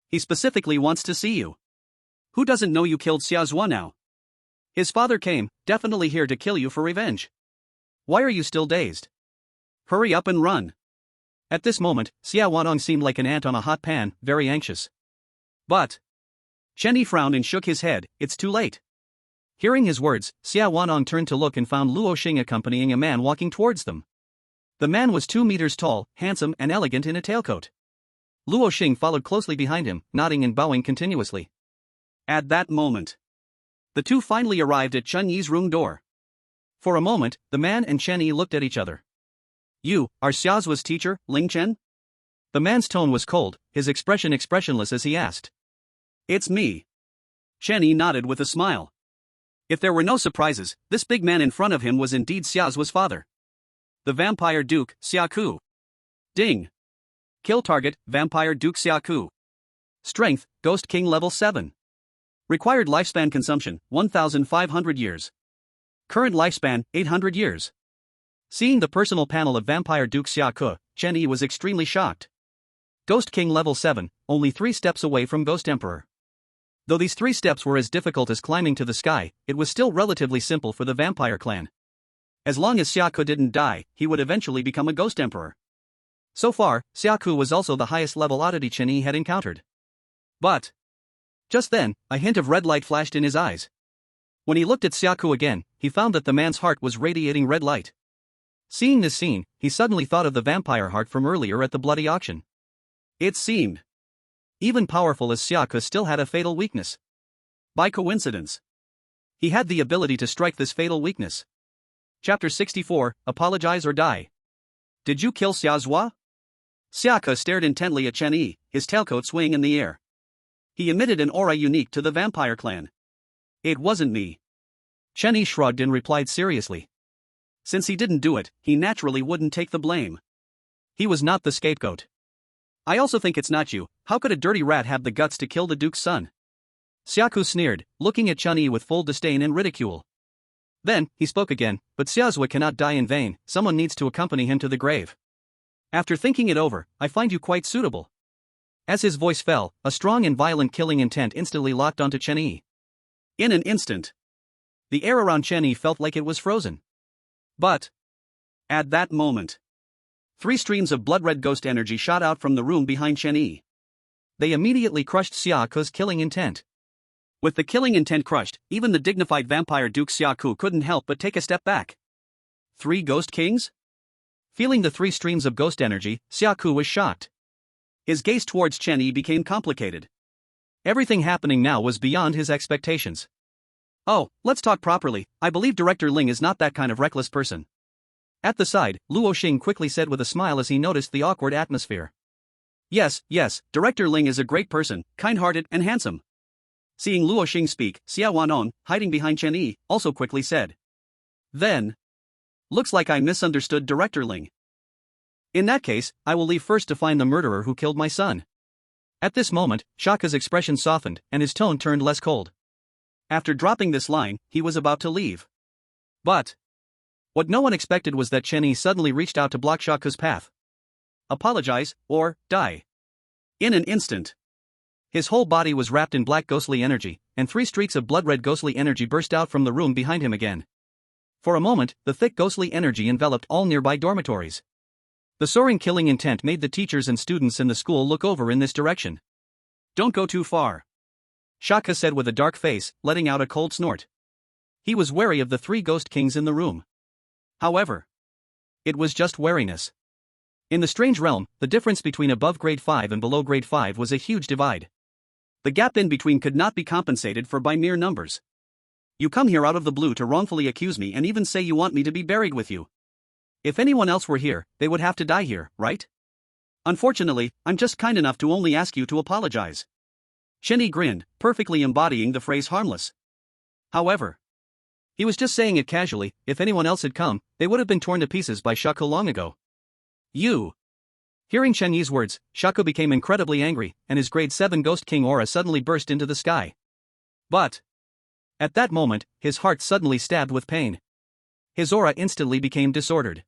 He specifically wants to see you. Who doesn't know you killed Xiaozua now? His father came, definitely here to kill you for revenge. Why are you still dazed? Hurry up and run. At this moment, Xia Wanong seemed like an ant on a hot pan, very anxious. But Chen Yi frowned and shook his head, it's too late. Hearing his words, Xia Wanong turned to look and found Luo Xing accompanying a man walking towards them. The man was 2 meters tall, handsome and elegant in a tailcoat. Luo Xing followed closely behind him, nodding and bowing continuously. At that moment, the two finally arrived at Chen Yi's room door. For a moment, the man and Chen Yi looked at each other. You are Xiaozua's teacher, Ling Chen? The man's tone was cold, his expression expressionless as he asked. It's me. Chen Yi nodded with a smile. If there were no surprises, this big man in front of him was indeed Xiaozua's father. The Vampire Duke, Xiaoku. Ding. Kill target, Vampire Duke Xiaoku. Strength, Ghost King level 7. Required lifespan consumption, 1,500 years. Current lifespan, 800 years. Seeing the personal panel of Vampire Duke Xiaoku, Chen Yi was extremely shocked. Ghost King level 7, only 3 steps away from Ghost Emperor. Though these 3 steps were as difficult as climbing to the sky, it was still relatively simple for the vampire clan. As long as Xiaoku didn't die, he would eventually become a Ghost Emperor. So far, Xiaoku was also the highest level oddity Chen Yi had encountered. But just then, a hint of red light flashed in his eyes. When he looked at Xiaoku again, he found that the man's heart was radiating red light. Seeing this scene, he suddenly thought of the vampire heart from earlier at the bloody auction. It seemed even powerful as Xiaoku still had a fatal weakness. By coincidence, he had the ability to strike this fatal weakness. Chapter 64, Apologize or Die. Did you kill Xiaozua? Xiaoku stared intently at Chen Yi, his tailcoat swaying in the air. He emitted an aura unique to the vampire clan. It wasn't me. Chen Yi shrugged and replied seriously. Since he didn't do it, he naturally wouldn't take the blame. He was not the scapegoat. I also think it's not you. How could a dirty rat have the guts to kill the Duke's son? Xiaoku sneered, looking at Chen Yi with full disdain and ridicule. Then, he spoke again, but Xiaozua cannot die in vain, someone needs to accompany him to the grave. After thinking it over, I find you quite suitable. As his voice fell, a strong and violent killing intent instantly locked onto Chen Yi. In an instant, the air around Chen Yi felt like it was frozen. But at that moment, 3 streams of blood-red ghost energy shot out from the room behind Chen Yi. They immediately crushed Xiaoku's killing intent. With the killing intent crushed, even the dignified vampire Duke Xiaoku couldn't help but take a step back. 3 Ghost Kings? Feeling the 3 streams of ghost energy, Xiaoku was shocked. His gaze towards Chen Yi became complicated. Everything happening now was beyond his expectations. Oh, let's talk properly, I believe Director Ling is not that kind of reckless person. At the side, Luo Xing quickly said with a smile as he noticed the awkward atmosphere. Yes, Director Ling is a great person, kind-hearted and handsome. Seeing Luo Xing speak, Xia Wanong, hiding behind Chen Yi, also quickly said. Then, looks like I misunderstood Director Ling. In that case, I will leave first to find the murderer who killed my son. At this moment, Shaka's expression softened and his tone turned less cold. After dropping this line, he was about to leave. But what no one expected was that Chenny suddenly reached out to block Shaka's path. Apologize, or die. In an instant. His whole body was wrapped in black ghostly energy, and 3 streaks of blood-red ghostly energy burst out from the room behind him again. For a moment, the thick ghostly energy enveloped all nearby dormitories. The soaring killing intent made the teachers and students in the school look over in this direction. Don't go too far, Shaka said with a dark face, letting out a cold snort. He was wary of the 3 ghost kings in the room. However, it was just wariness. In the strange realm, the difference between above grade 5 and below grade 5 was a huge divide. The gap in between could not be compensated for by mere numbers. You come here out of the blue to wrongfully accuse me and even say you want me to be buried with you. If anyone else were here, they would have to die here, right? Unfortunately, I'm just kind enough to only ask you to apologize. Chenny grinned, perfectly embodying the phrase harmless. However, he was just saying it casually. If anyone else had come, they would have been torn to pieces by Shaco long ago. You. Hearing Chen Yi's words, Shaco became incredibly angry, and his grade 7 Ghost King aura suddenly burst into the sky. But at that moment, his heart suddenly stabbed with pain. His aura instantly became disordered.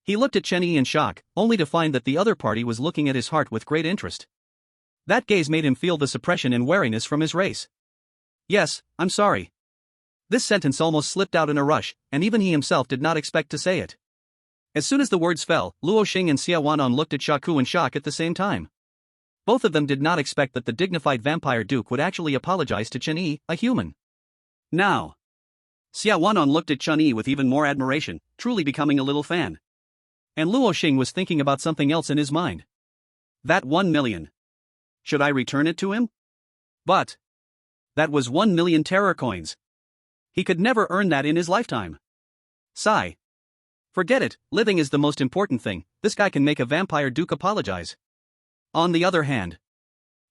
He looked at Chen Yi in shock, only to find that the other party was looking at his heart with great interest. That gaze made him feel the suppression and wariness from his race. Yes, I'm sorry. This sentence almost slipped out in a rush, and even he himself did not expect to say it. As soon as the words fell, Luo Xing and Xia Wanon looked at Shaku in shock at the same time. Both of them did not expect that the dignified vampire duke would actually apologize to Chen Yi, a human. Now, Xia Wanon looked at Chen Yi with even more admiration, truly becoming a little fan. And Luo Xing was thinking about something else in his mind. That 1 million. Should I return it to him? But that was 1 million terror coins. He could never earn that in his lifetime. Sigh. Forget it, living is the most important thing. This guy can make a vampire duke apologize. On the other hand,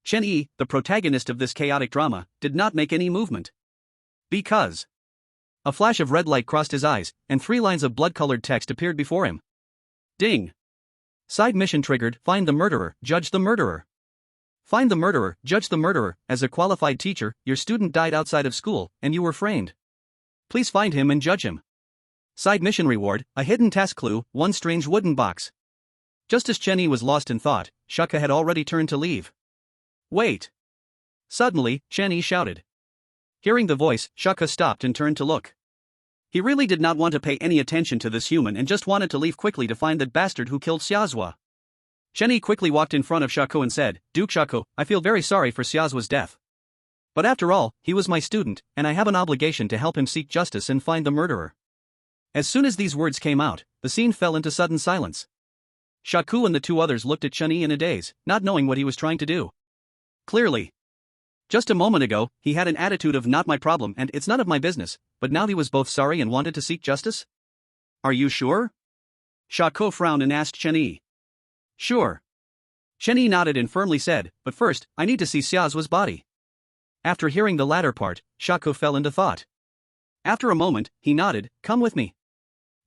Chen Yi, the protagonist of this chaotic drama, did not make any movement. Because a flash of red light crossed his eyes, and 3 lines of blood-colored text appeared before him. Ding. Side mission triggered. Find the murderer, judge the murderer. Find the murderer, judge the murderer. As a qualified teacher, your student died outside of school, and you were framed. Please find him and judge him. Side mission reward, a hidden task clue, 1 strange wooden box. Just as Chen Yi was lost in thought, Shaka had already turned to leave. Wait. Suddenly, Chen Yi shouted. Hearing the voice, Shaka stopped and turned to look. He really did not want to pay any attention to this human and just wanted to leave quickly to find that bastard who killed Xiazhua. Chen Yi quickly walked in front of Shaco and said, Duke Shaco, I feel very sorry for Xiazhua's death. But after all, he was my student, and I have an obligation to help him seek justice and find the murderer. As soon as these words came out, the scene fell into sudden silence. Shaku and the 2 others looked at Chen Yi in a daze, not knowing what he was trying to do. Clearly, just a moment ago, he had an attitude of not my problem and it's none of my business, but now he was both sorry and wanted to seek justice? Are you sure? Shaku frowned and asked Chen Yi. Sure. Chen Yi nodded and firmly said, but first, I need to see Xiazhua's body. After hearing the latter part, Shaku fell into thought. After a moment, he nodded, come with me.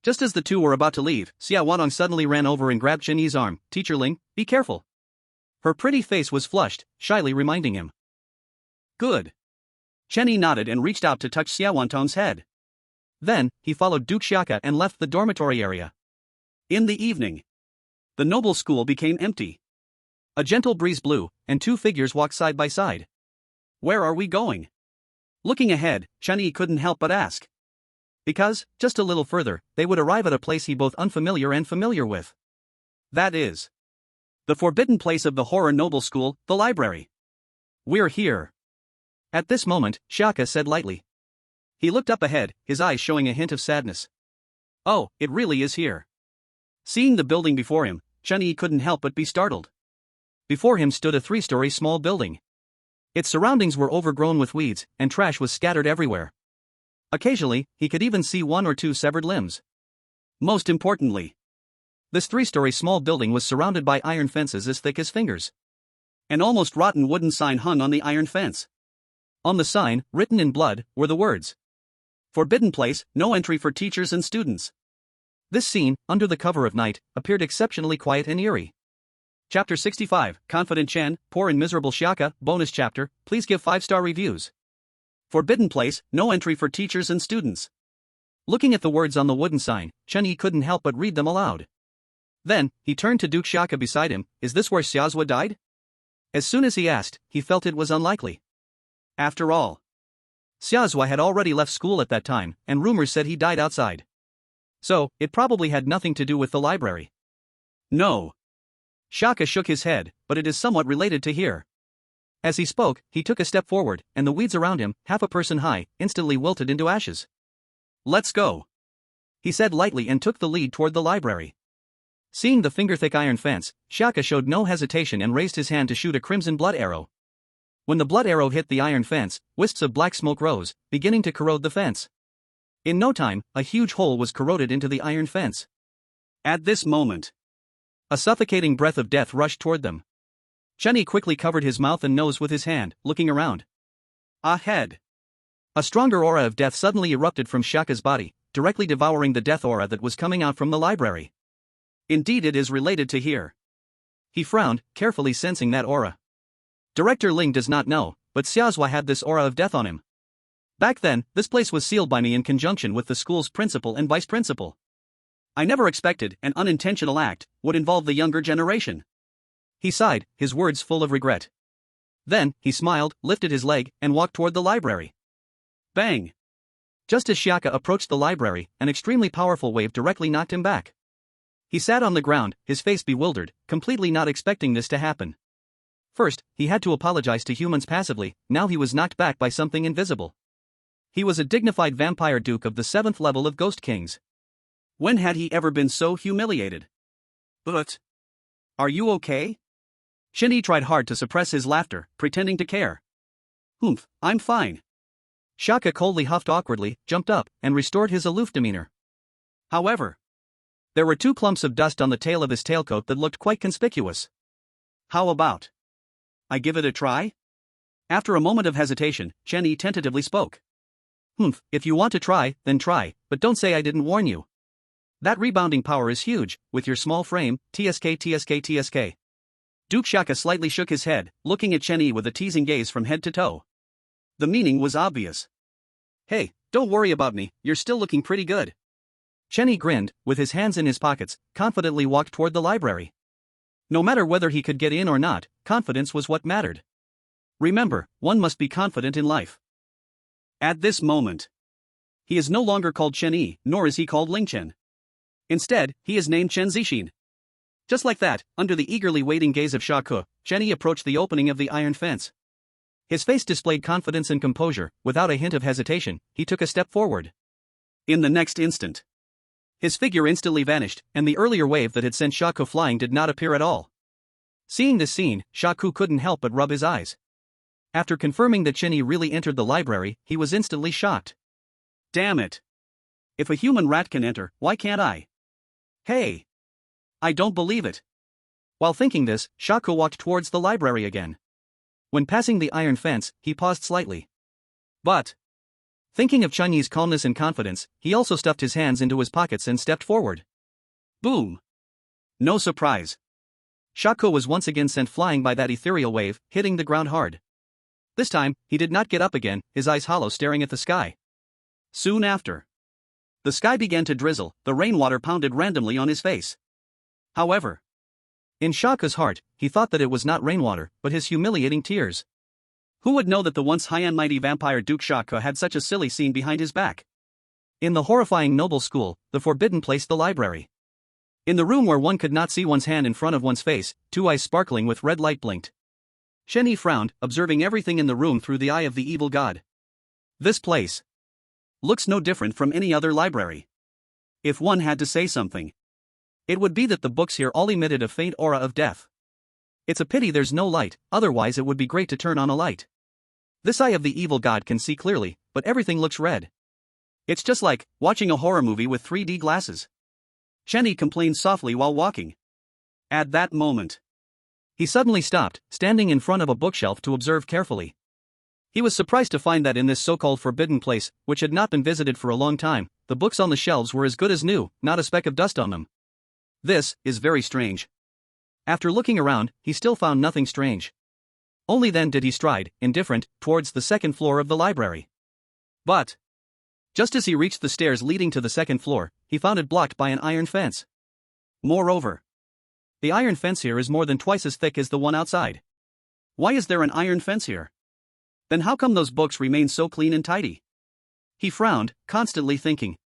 Just as the 2 were about to leave, Xia Wadong suddenly ran over and grabbed Chen Yi's arm. Teacher Ling, be careful. Her pretty face was flushed, shyly reminding him. Good. Chen Yi nodded and reached out to touch Xia Wantong's head. Then, he followed Duke Xiaka and left the dormitory area. In the evening, the noble school became empty. A gentle breeze blew, and 2 figures walked side by side. Where are we going? Looking ahead, Chen Yi couldn't help but ask. Because, just a little further, they would arrive at a place he both unfamiliar and familiar with. That is the forbidden place of the horror noble school, the library. We're here. At this moment, Shaka said lightly. He looked up ahead, his eyes showing a hint of sadness. Oh, it really is here. Seeing the building before him, Chen Yi couldn't help but be startled. Before him stood a 3-story small building. Its surroundings were overgrown with weeds, and trash was scattered everywhere. Occasionally, he could even see 1 or 2 severed limbs. Most importantly, this 3-story small building was surrounded by iron fences as thick as fingers. An almost rotten wooden sign hung on the iron fence. On the sign, written in blood, were the words, Forbidden place, no entry for teachers and students. This scene, under the cover of night, appeared exceptionally quiet and eerie. Chapter 65, Confident Chen, Poor and Miserable Shaka, Bonus Chapter, please give 5-star reviews. Forbidden Place, no entry for teachers and students. Looking at the words on the wooden sign, Chen-yi couldn't help but read them aloud. Then, he turned to Duke Shaka beside him. Is this where Xiazhua died? As soon as he asked, he felt it was unlikely. After all, Xiazhua had already left school at that time, and rumors said he died outside. So, it probably had nothing to do with the library. No. Shaka shook his head, but it is somewhat related to here. As he spoke, he took a step forward, and the weeds around him, half a person high, instantly wilted into ashes. Let's go, he said lightly and took the lead toward the library. Seeing the finger-thick iron fence, Shaka showed no hesitation and raised his hand to shoot a crimson blood arrow. When the blood arrow hit the iron fence, wisps of black smoke rose, beginning to corrode the fence. In no time, a huge hole was corroded into the iron fence. At this moment, a suffocating breath of death rushed toward them. Chen-yi quickly covered his mouth and nose with his hand, looking around. Ahead! A stronger aura of death suddenly erupted from Shaka's body, directly devouring the death aura that was coming out from the library. Indeed, it is related to here. He frowned, carefully sensing that aura. Director Ling does not know, but Xiazhua had this aura of death on him. Back then, this place was sealed by me in conjunction with the school's principal and vice principal. I never expected an unintentional act would involve the younger generation. He sighed, his words full of regret. Then, he smiled, lifted his leg, and walked toward the library. Bang! Just as Shaka approached the library, an extremely powerful wave directly knocked him back. He sat on the ground, his face bewildered, completely not expecting this to happen. First, he had to apologize to humans passively, now he was knocked back by something invisible. He was a dignified vampire duke of the 7th level of Ghost Kings. When had he ever been so humiliated? But... are you okay? Chen-yi tried hard to suppress his laughter, pretending to care. Humph, I'm fine. Shaka coldly huffed awkwardly, jumped up, and restored his aloof demeanor. However, there were 2 clumps of dust on the tail of his tailcoat that looked quite conspicuous. How about I give it a try? After a moment of hesitation, Chen-yi tentatively spoke. Humph, if you want to try, then try, but don't say I didn't warn you. That rebounding power is huge, with your small frame, TSK. Duke Shaka slightly shook his head, looking at Chen-yi with a teasing gaze from head to toe. The meaning was obvious. Hey, don't worry about me, you're still looking pretty good. Chen-yi grinned, with his hands in his pockets, confidently walked toward the library. No matter whether he could get in or not, confidence was what mattered. Remember, one must be confident in life. At this moment, he is no longer called Chen-yi, nor is he called Ling Chen. Instead, he is named Chen Zixin. Just like that, under the eagerly waiting gaze of Shaka, Chen-yi approached the opening of the iron fence. His face displayed confidence and composure. Without a hint of hesitation, he took a step forward. In the next instant, his figure instantly vanished, and the earlier wave that had sent Shaka flying did not appear at all. Seeing this scene, Shaka couldn't help but rub his eyes. After confirming that Chen-yi really entered the library, he was instantly shocked. Damn it! If a human rat can enter, why can't I? Hey! I don't believe it. While thinking this, Shaka walked towards the library again. When passing the iron fence, he paused slightly. But, thinking of Chen-yi's calmness and confidence, he also stuffed his hands into his pockets and stepped forward. Boom! No surprise. Shaka was once again sent flying by that ethereal wave, hitting the ground hard. This time, he did not get up again, his eyes hollow staring at the sky. Soon after, the sky began to drizzle, the rainwater pounded randomly on his face. However, in Shaka's heart, he thought that it was not rainwater, but his humiliating tears. Who would know that the once high and mighty vampire Duke Shaka had such a silly scene behind his back? In the horrifying noble school, the forbidden place, the library. In the room where one could not see one's hand in front of one's face, 2 eyes sparkling with red light blinked. Chen-yi frowned, observing everything in the room through the eye of the evil god. This place looks no different from any other library. If one had to say something, it would be that the books here all emitted a faint aura of death. It's a pity there's no light, otherwise it would be great to turn on a light. This eye of the evil god can see clearly, but everything looks red. It's just like watching a horror movie with 3D glasses. Chen-yi complained softly while walking. At that moment, he suddenly stopped, standing in front of a bookshelf to observe carefully. He was surprised to find that in this so-called forbidden place, which had not been visited for a long time, the books on the shelves were as good as new, not a speck of dust on them. This is very strange. After looking around, he still found nothing strange. Only then did he stride, indifferent, towards the second floor of the library. But just as he reached the stairs leading to the second floor, he found it blocked by an iron fence. Moreover, the iron fence here is more than twice as thick as the one outside. Why is there an iron fence here? Then how come those books remain so clean and tidy? He frowned, constantly thinking.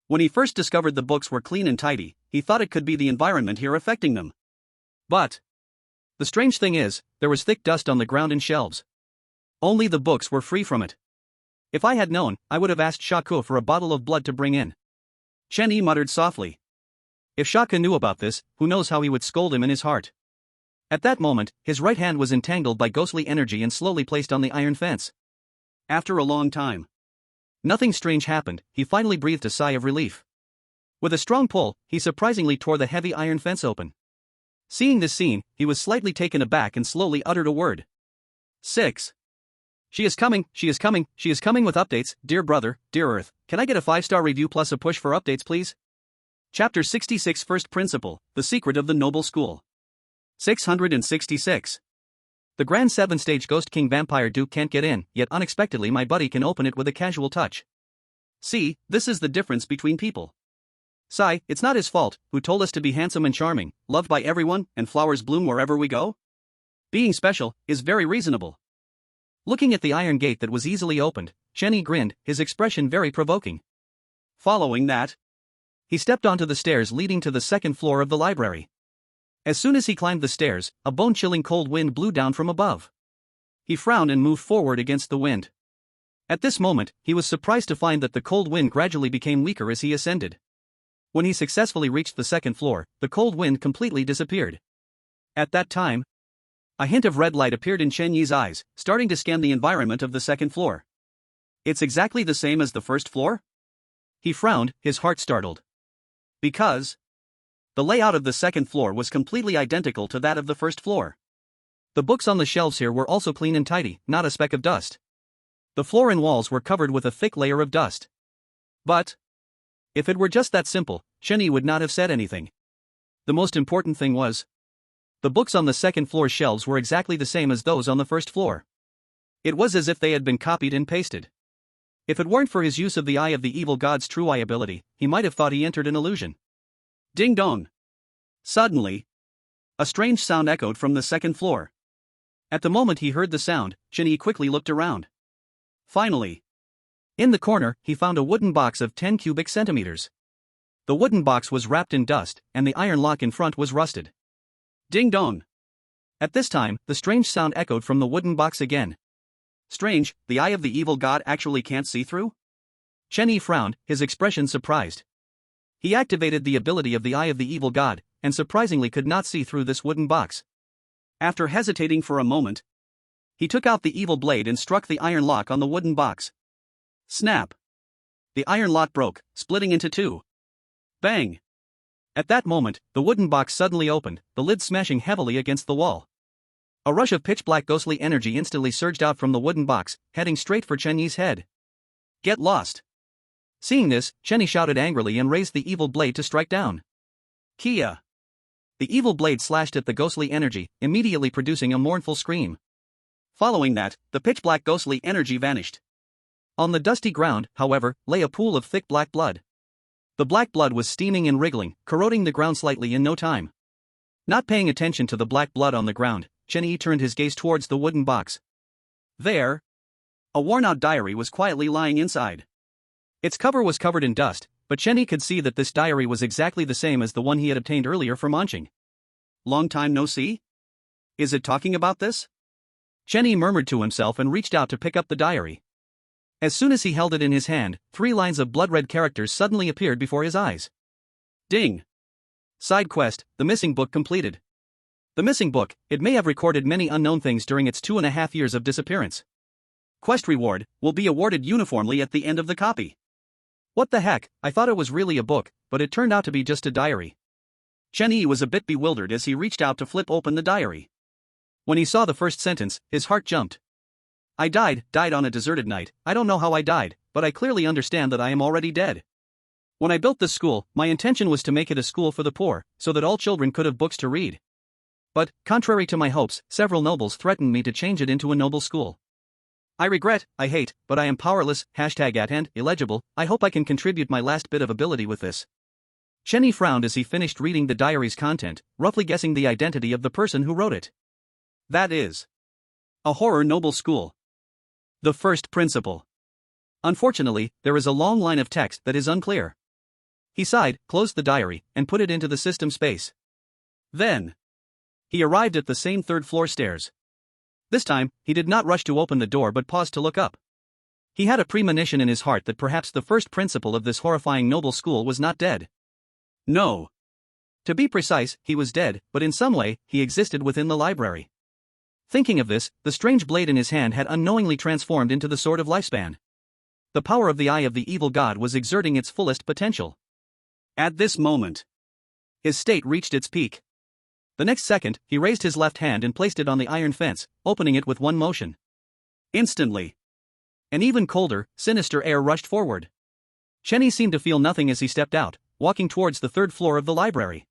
When he first discovered the books were clean and tidy, he thought it could be the environment here affecting them. But the strange thing is, there was thick dust on the ground and shelves. Only the books were free from it. If I had known, I would have asked Shaku for a bottle of blood to bring in. Chen Yi muttered softly. If Shaka knew about this, who knows how he would scold him in his heart. At that moment, his right hand was entangled by ghostly energy and slowly placed on the iron fence. After a long time, nothing strange happened. He finally breathed a sigh of relief. With a strong pull, he surprisingly tore the heavy iron fence open. Seeing this scene, he was slightly taken aback and slowly uttered a word. 6. She is coming with updates, dear brother, dear Earth. Can I get a 5-star review plus a push for updates please? Chapter 66 First Principle, The Secret of the Noble School. 666. The Grand 7-stage Ghost King Vampire Duke can't get in, yet unexpectedly my buddy can open it with a casual touch. See, this is the difference between people. Sigh, it's not his fault, who told us to be handsome and charming, loved by everyone, and flowers bloom wherever we go? Being special is very reasonable. Looking at the iron gate that was easily opened, Chen Yi grinned, his expression very provoking. Following that, he stepped onto the stairs leading to the second floor of the library. As soon as he climbed the stairs, a bone-chilling cold wind blew down from above. He frowned and moved forward against the wind. At this moment, he was surprised to find that the cold wind gradually became weaker as he ascended. When he successfully reached the second floor, the cold wind completely disappeared. At that time, a hint of red light appeared in Chen Yi's eyes, starting to scan the environment of the second floor. It's exactly the same as the first floor? He frowned, his heart startled. Because the layout of the second floor was completely identical to that of the first floor. The books on the shelves here were also clean and tidy, not a speck of dust. The floor and walls were covered with a thick layer of dust. But if it were just that simple, Chen Yi would not have said anything. The most important thing was, the books on the second floor shelves were exactly the same as those on the first floor. It was as if they had been copied and pasted. If it weren't for his use of the Eye of the Evil God's true eye ability, he might have thought he entered an illusion. Ding dong! Suddenly, a strange sound echoed from the second floor. At the moment he heard the sound, Chen Yi quickly looked around. Finally, in the corner, he found a wooden box of 10 cubic centimeters. The wooden box was wrapped in dust, and the iron lock in front was rusted. Ding dong! At this time, the strange sound echoed from the wooden box again. Strange, the Eye of the Evil God actually can't see through? Chen Yi frowned, his expression surprised. He activated the ability of the Eye of the Evil God, and surprisingly could not see through this wooden box. After hesitating for a moment, he took out the evil blade and struck the iron lock on the wooden box. Snap! The iron lock broke, splitting into two. Bang! At that moment, the wooden box suddenly opened, the lid smashing heavily against the wall. A rush of pitch-black ghostly energy instantly surged out from the wooden box, heading straight for Chen Yi's head. Get lost! Seeing this, Chen Yi shouted angrily and raised the evil blade to strike down. Kia! The evil blade slashed at the ghostly energy, immediately producing a mournful scream. Following that, the pitch-black ghostly energy vanished. On the dusty ground, however, lay a pool of thick black blood. The black blood was steaming and wriggling, corroding the ground slightly in no time. Not paying attention to the black blood on the ground, Chen Yi turned his gaze towards the wooden box. There, a worn-out diary was quietly lying inside. Its cover was covered in dust, but Chen Yi could see that this diary was exactly the same as the one he had obtained earlier from Anqing. Long time no see? Is it talking about this? Chen Yi murmured to himself and reached out to pick up the diary. As soon as he held it in his hand, 3 lines of blood-red characters suddenly appeared before his eyes. Ding! Side quest, the missing book completed. The missing book, it may have recorded many unknown things during its 2.5 years of disappearance. Quest reward will be awarded uniformly at the end of the copy. What the heck, I thought it was really a book, but it turned out to be just a diary. Chen Yi was a bit bewildered as he reached out to flip open the diary. When he saw the first sentence, his heart jumped. I died on a deserted night. I don't know how I died, but I clearly understand that I am already dead. When I built this school, my intention was to make it a school for the poor, so that all children could have books to read. But, contrary to my hopes, several nobles threatened me to change it into a noble school. I regret, I hate, but I am powerless, #@and, illegible, I hope I can contribute my last bit of ability with this. Chenny frowned as he finished reading the diary's content, roughly guessing the identity of the person who wrote it. That is a horror noble school. The first principle. Unfortunately, there is a long line of text that is unclear. He sighed, closed the diary, and put it into the system space. Then he arrived at the same third-floor stairs. This time, he did not rush to open the door but paused to look up. He had a premonition in his heart that perhaps the first principal of this horrifying noble school was not dead. No. To be precise, he was dead, but in some way, he existed within the library. Thinking of this, the strange blade in his hand had unknowingly transformed into the sword of lifespan. The power of the eye of the evil god was exerting its fullest potential. At this moment, his state reached its peak. The next second, he raised his left hand and placed it on the iron fence, opening it with one motion. Instantly, an even colder, sinister air rushed forward. Chenny seemed to feel nothing as he stepped out, walking towards the third floor of the library.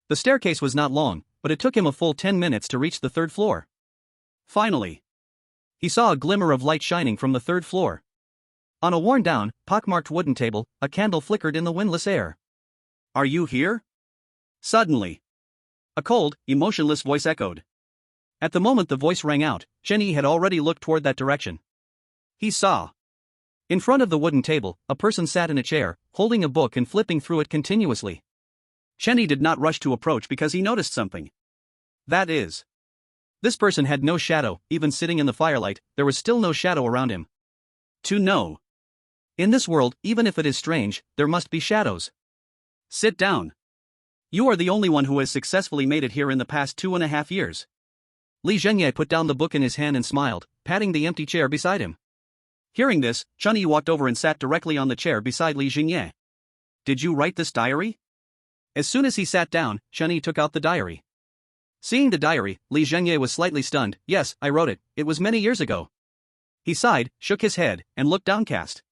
The staircase was not long, but it took him a full 10 minutes to reach the third floor. Finally, he saw a glimmer of light shining from the third floor. On a worn-down, pockmarked wooden table, a candle flickered in the windless air. "Are you here?" Suddenly, a cold, emotionless voice echoed. At the moment the voice rang out, Chenny had already looked toward that direction. He saw, in front of the wooden table, a person sat in a chair, holding a book and flipping through it continuously. Chenny did not rush to approach because he noticed something. That is, this person had no shadow, even sitting in the firelight, there was still no shadow around him. To know. In this world, even if it is strange, there must be shadows. Sit down. You are the only one who has successfully made it here in the past 2.5 years. Li Zhenye put down the book in his hand and smiled, patting the empty chair beside him. Hearing this, Chunyi walked over and sat directly on the chair beside Li Zhenye. Did you write this diary? As soon as he sat down, Chunyi took out the diary. Seeing the diary, Li Zhenye was slightly stunned. Yes, I wrote it, it was many years ago. He sighed, shook his head, and looked downcast.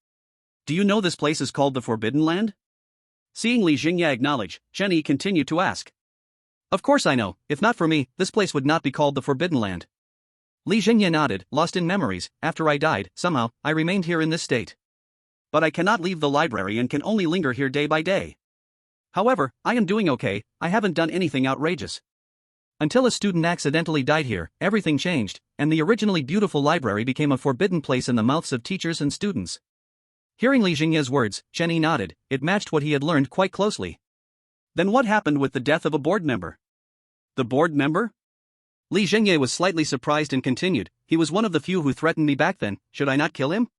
Do you know this place is called the Forbidden Land? Seeing Li Zhenye acknowledge, Chenny continued to ask. Of course I know, if not for me, this place would not be called the Forbidden Land. Li Zhenye nodded, lost in memories. After I died, somehow, I remained here in this state. But I cannot leave the library and can only linger here day by day. However, I am doing okay, I haven't done anything outrageous. Until a student accidentally died here, everything changed, and the originally beautiful library became a forbidden place in the mouths of teachers and students. Hearing Li Zhenye's words, Chenny nodded, it matched what he had learned quite closely. Then what happened with the death of a board member? The board member? Li Zhenye was slightly surprised and continued, he was one of the few who threatened me back then, should I not kill him?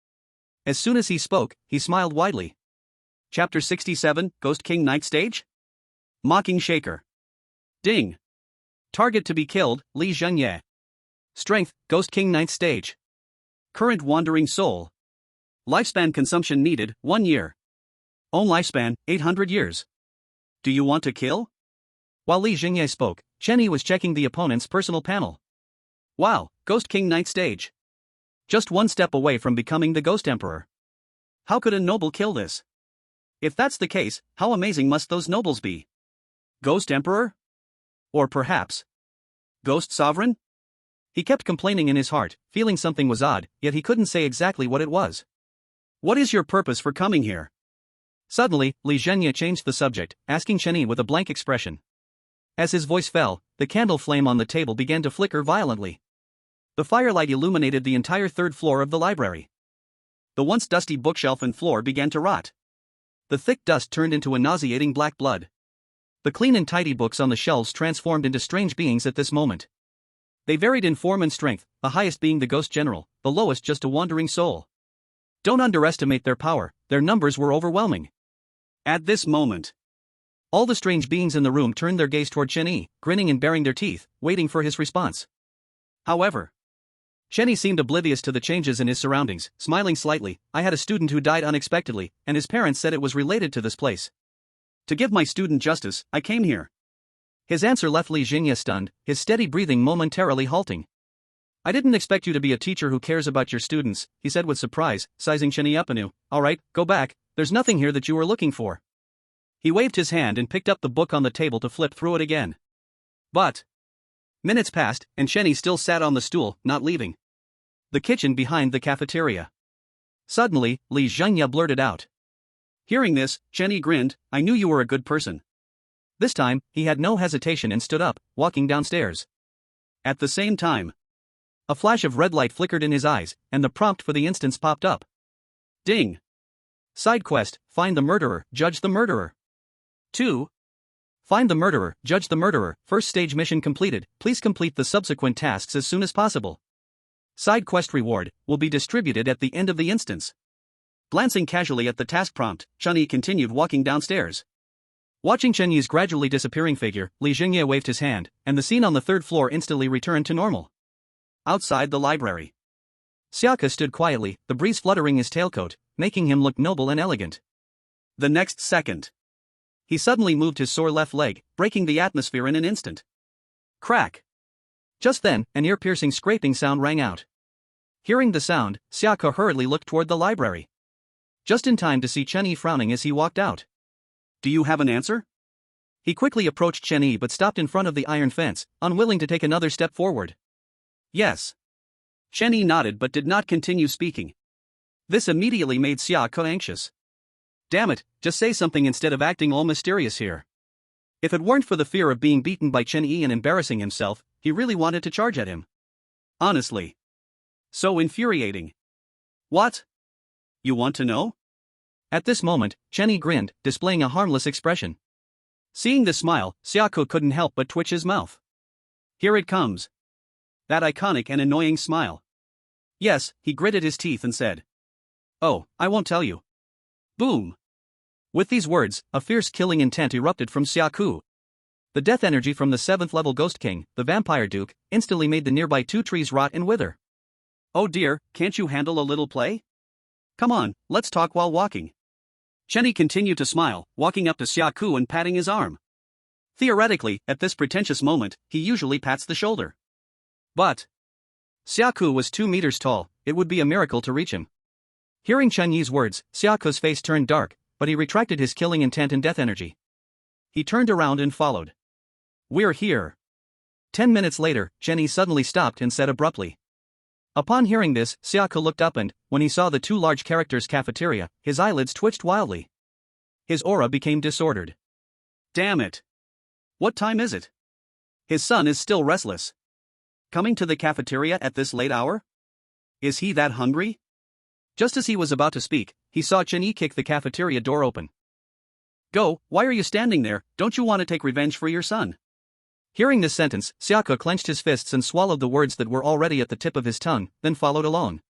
As soon as he spoke, he smiled widely. Chapter 67, Ghost King Night Stage? Mocking Shaker. Ding. Target to be killed, Li Zhenye. Strength, Ghost King Ninth Stage. Current Wandering Soul. Lifespan consumption needed, 1 year. Own lifespan, 800 years. Do you want to kill? While Li Zhenye spoke, Chenny was checking the opponent's personal panel. Wow, Ghost King Ninth Stage. Just one step away from becoming the Ghost Emperor. How could a noble kill this? If that's the case, how amazing must those nobles be? Ghost Emperor? Or perhaps Ghost Sovereign? He kept complaining in his heart, feeling something was odd, yet he couldn't say exactly what it was. What is your purpose for coming here? Suddenly, Li Zhenye changed the subject, asking Chenny with a blank expression. As his voice fell, the candle flame on the table began to flicker violently. The firelight illuminated the entire third floor of the library. The once dusty bookshelf and floor began to rot. The thick dust turned into a nauseating black blood. The clean and tidy books on the shelves transformed into strange beings at this moment. They varied in form and strength, the highest being the Ghost General, the lowest just a wandering soul. Don't underestimate their power, their numbers were overwhelming. At this moment, all the strange beings in the room turned their gaze toward Chenny, grinning and baring their teeth, waiting for his response. However, Chenny seemed oblivious to the changes in his surroundings, smiling slightly. I had a student who died unexpectedly, and his parents said it was related to this place. To give my student justice, I came here. His answer left Li Zhenye stunned, his steady breathing momentarily halting. I didn't expect you to be a teacher who cares about your students, he said with surprise, sizing Chenny up anew. Alright, go back, there's nothing here that you were looking for. He waved his hand and picked up the book on the table to flip through it again. But Minutes passed, and Chenny still sat on the stool, not leaving. The kitchen behind the cafeteria. Suddenly, Li Zhengya blurted out. Hearing this, Chenny grinned, I knew you were a good person. This time, he had no hesitation and stood up, walking downstairs. At the same time, a flash of red light flickered in his eyes, and the prompt for the instance popped up. Ding! Side quest, find the murderer, judge the murderer. 2. Find the murderer, judge the murderer, first stage mission completed, please complete the subsequent tasks as soon as possible. Side quest reward will be distributed at the end of the instance. Glancing casually at the task prompt, Chenny continued walking downstairs. Watching Chen Yi's gradually disappearing figure, Li Zhengye waved his hand, and the scene on the third floor instantly returned to normal. Outside the library, Xiaka stood quietly, the breeze fluttering his tailcoat, making him look noble and elegant. The next second, he suddenly moved his sore left leg, breaking the atmosphere in an instant. Crack! Just then, an ear-piercing scraping sound rang out. Hearing the sound, Xiaka hurriedly looked toward the library. Just in time to see Chen Yi frowning as he walked out. Do you have an answer? He quickly approached Chen Yi but stopped in front of the iron fence, unwilling to take another step forward. Yes. Chen Yi nodded but did not continue speaking. This immediately made Xiaka anxious. Damn it, just say something instead of acting all mysterious here. If it weren't for the fear of being beaten by Chen Yi and embarrassing himself, he really wanted to charge at him. Honestly. So infuriating. What? You want to know? At this moment, Chen Yi grinned, displaying a harmless expression. Seeing the smile, Xiako couldn't help but twitch his mouth. Here it comes. That iconic and annoying smile. Yes, he gritted his teeth and said. Oh, I won't tell you. Boom. With these words, a fierce killing intent erupted from Xiaku. The death energy from the 7th level Ghost King, the Vampire Duke, instantly made the nearby 2 trees rot and wither. Oh dear, can't you handle a little play? Come on, let's talk while walking. Chen Yi continued to smile, walking up to Xiaku and patting his arm. Theoretically, at this pretentious moment, he usually pats the shoulder. But Xiaku was 2 meters tall, it would be a miracle to reach him. Hearing Chen Yi's words, Xiaku's face turned dark, but he retracted his killing intent and death energy. He turned around and followed. We're here. 10 minutes later, Chen Yi suddenly stopped and said abruptly. Upon hearing this, Xiaka looked up and, when he saw the 2 large characters cafeteria, his eyelids twitched wildly. His aura became disordered. Damn it. What time is it? His son is still restless. Coming to the cafeteria at this late hour? Is he that hungry? Just as he was about to speak, he saw Chen Yi kick the cafeteria door open. Go, why are you standing there, don't you want to take revenge for your son? Hearing this sentence, Xiaka clenched his fists and swallowed the words that were already at the tip of his tongue, then followed alone.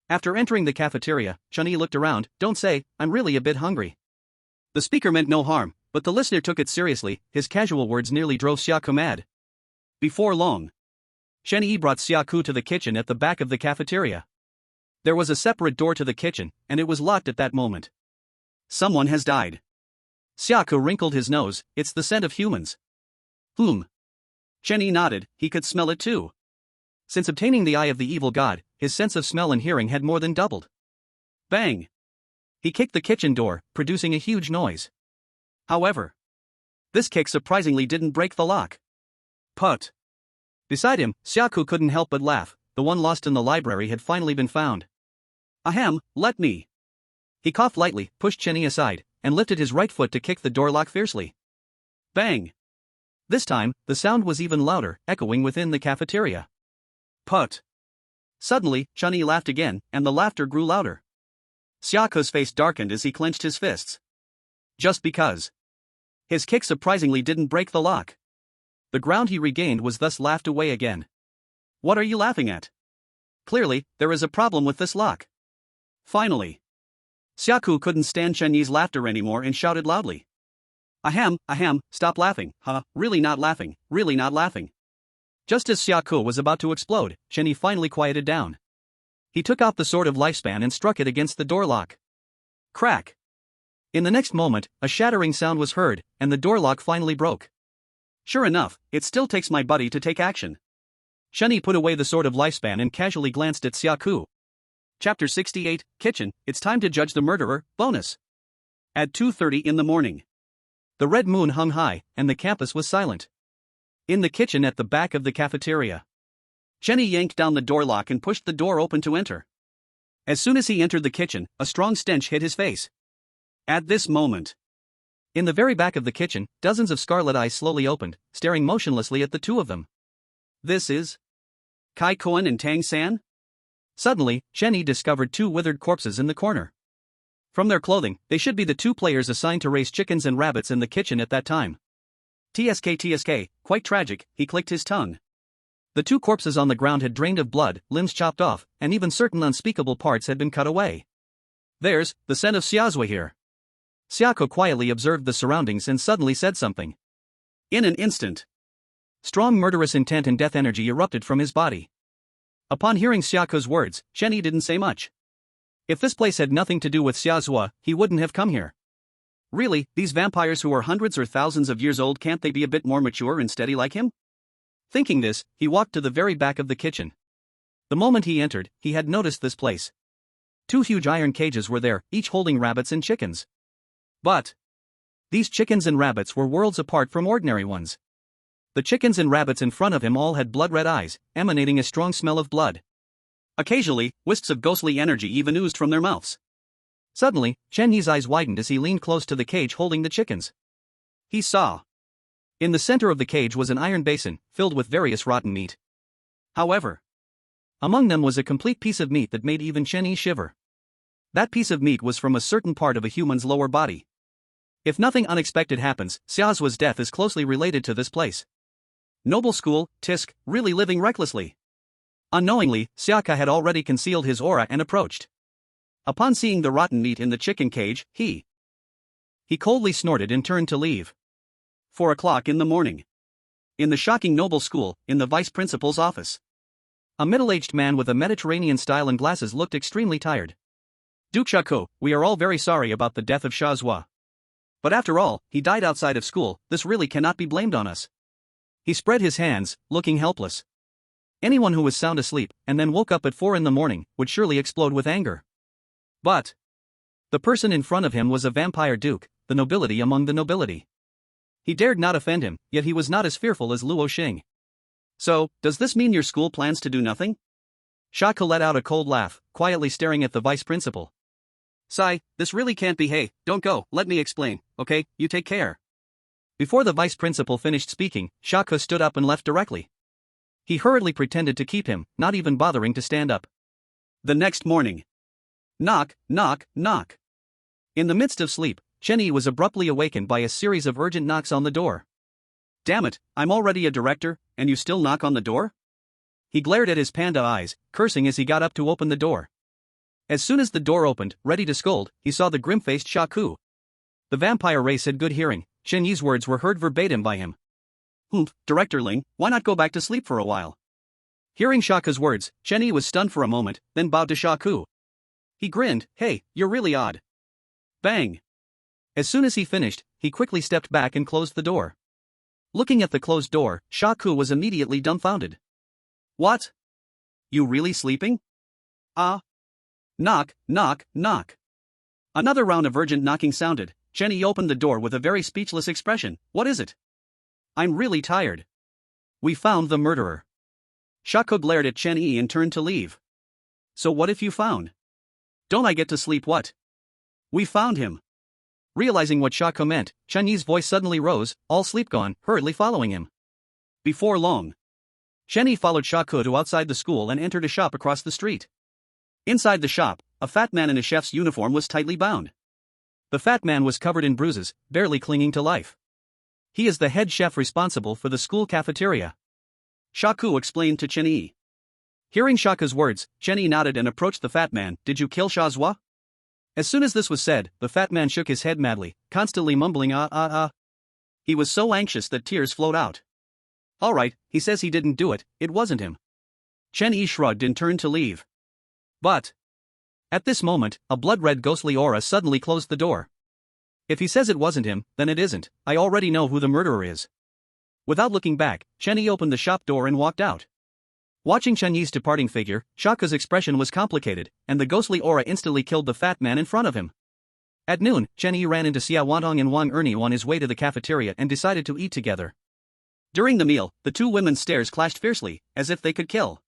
After entering the cafeteria, Chen Yi looked around, don't say, I'm really a bit hungry. The speaker meant no harm, but the listener took it seriously, his casual words nearly drove Xiaku mad. Before long, Chen Yi brought Xiaku to the kitchen at the back of the cafeteria. There was a separate door to the kitchen, and it was locked at that moment. Someone has died. Xiaku wrinkled his nose, it's the scent of humans. Chen Yi nodded, he could smell it too. Since obtaining the eye of the evil god, his sense of smell and hearing had more than doubled. Bang! He kicked the kitchen door, producing a huge noise. However, this kick surprisingly didn't break the lock. Put. Beside him, Xiaku couldn't help but laugh, the one lost in the library had finally been found. Ahem, let me. He coughed lightly, pushed Chen Yi aside, and lifted his right foot to kick the door lock fiercely. Bang! This time, the sound was even louder, echoing within the cafeteria. Put. Suddenly, Chen Yi laughed again, and the laughter grew louder. Xiaku's face darkened as he clenched his fists. Just because. His kick surprisingly didn't break the lock. The ground he regained was thus laughed away again. What are you laughing at? Clearly, there is a problem with this lock. Finally. Xiaku couldn't stand Chen Yi's laughter anymore and shouted loudly. Ahem, stop laughing, really not laughing, really not laughing. Just as Xiaku was about to explode, Chen Yi finally quieted down. He took out the sword of lifespan and struck it against the door lock. Crack! In the next moment, a shattering sound was heard, and the door lock finally broke. Sure enough, it still takes my buddy to take action. Chen Yi put away the sword of lifespan and casually glanced at Xiaku. Chapter 68, Kitchen, it's time to judge the murderer, bonus. At 2:30 in the morning. The red moon hung high, and the campus was silent. In the kitchen at the back of the cafeteria. Chenny yanked down the door lock and pushed the door open to enter. As soon as he entered the kitchen, a strong stench hit his face. At this moment, in the very back of the kitchen, dozens of scarlet eyes slowly opened, staring motionlessly at the two of them. This is Kai Koen and Tang San? Suddenly, Chenny discovered two withered corpses in the corner. From their clothing, they should be the two players assigned to raise chickens and rabbits in the kitchen at that time. TSK, quite tragic, he clicked his tongue. The two corpses on the ground had drained of blood, limbs chopped off, and even certain unspeakable parts had been cut away. There's the scent of Xiazhua here. Xiako quietly observed the surroundings and suddenly said something. In an instant, strong murderous intent and death energy erupted from his body. Upon hearing Xiako's words, Chenny didn't say much. If this place had nothing to do with Xiazhua, he wouldn't have come here. Really, these vampires who are hundreds or thousands of years old, can't they be a bit more mature and steady like him? Thinking this, he walked to the very back of the kitchen. The moment he entered, he had noticed this place. Two huge iron cages were there, each holding rabbits and chickens. But these chickens and rabbits were worlds apart from ordinary ones. The chickens and rabbits in front of him all had blood-red eyes, emanating a strong smell of blood. Occasionally, wisps of ghostly energy even oozed from their mouths. Suddenly, Chen Yi's eyes widened as he leaned close to the cage holding the chickens. He saw. In the center of the cage was an iron basin, filled with various rotten meat. However, among them was a complete piece of meat that made even Chen Yi shiver. That piece of meat was from a certain part of a human's lower body. If nothing unexpected happens, Xiaozua's death is closely related to this place. Noble school, Tisk, really living recklessly. Unknowingly, Xiaka had already concealed his aura and approached. Upon seeing the rotten meat in the chicken cage, he coldly snorted and turned to leave. 4 o'clock in the morning. In the shocking Noble school, in the vice principal's office. A middle-aged man with a Mediterranean style and glasses looked extremely tired. Duke Shaku, we are all very sorry about the death of Xiazhua. But after all, he died outside of school, this really cannot be blamed on us. He spread his hands, looking helpless. Anyone who was sound asleep, and then woke up at 4 in the morning, would surely explode with anger. But the person in front of him was a vampire duke, the nobility among the nobility. He dared not offend him, yet he was not as fearful as Luo Xing. So, does this mean your school plans to do nothing? Shaka let out a cold laugh, quietly staring at the vice principal. Sai, this really can't be. Hey, don't go, let me explain, okay, you take care. Before the vice principal finished speaking, Shaka stood up and left directly. He hurriedly pretended to keep him, not even bothering to stand up. The next morning. Knock, knock, knock. In the midst of sleep, Chen Yi was abruptly awakened by a series of urgent knocks on the door. Damn it, I'm already a director, and you still knock on the door? He glared at his panda eyes, cursing as he got up to open the door. As soon as the door opened, ready to scold, he saw the grim-faced Shaku. The vampire race had good hearing, Chen Yi's words were heard verbatim by him. Director Ling, why not go back to sleep for a while? Hearing Shaka's words, Chen Yi was stunned for a moment, then bowed to Shaku. He grinned, hey, you're really odd. Bang! As soon as he finished, he quickly stepped back and closed the door. Looking at the closed door, Shaku was immediately dumbfounded. What? You really sleeping? Knock, knock, knock. Another round of urgent knocking sounded. Chen Yi opened the door with a very speechless expression. What is it? I'm really tired. We found the murderer. Shaku glared at Chen Yi and turned to leave. So what if you found? Don't I get to sleep? What? We found him. Realizing what Shaku meant, Chen Yi's voice suddenly rose, all sleep gone, hurriedly following him. Before long, Chen Yi followed Shaku to outside the school and entered a shop across the street. Inside the shop, a fat man in a chef's uniform was tightly bound. The fat man was covered in bruises, barely clinging to life. He is the head chef responsible for the school cafeteria. Shaku explained to Chen Yi. Hearing Shaku's words, Chen Yi nodded and approached the fat man. Did you kill Xiazhua? As soon as this was said, the fat man shook his head madly, constantly mumbling He was so anxious that tears flowed out. All right, he says he didn't do it, it wasn't him. Chen Yi shrugged and turned to leave. But at this moment, a blood-red ghostly aura suddenly closed the door. If he says it wasn't him, then it isn't. I already know who the murderer is. Without looking back, Chen Yi opened the shop door and walked out. Watching Chen Yi's departing figure, Shaka's expression was complicated, and the ghostly aura instantly killed the fat man in front of him. At noon, Chen Yi ran into Xia Wantong and Wang Ernie on his way to the cafeteria and decided to eat together. During the meal, the two women's stares clashed fiercely, as if they could kill.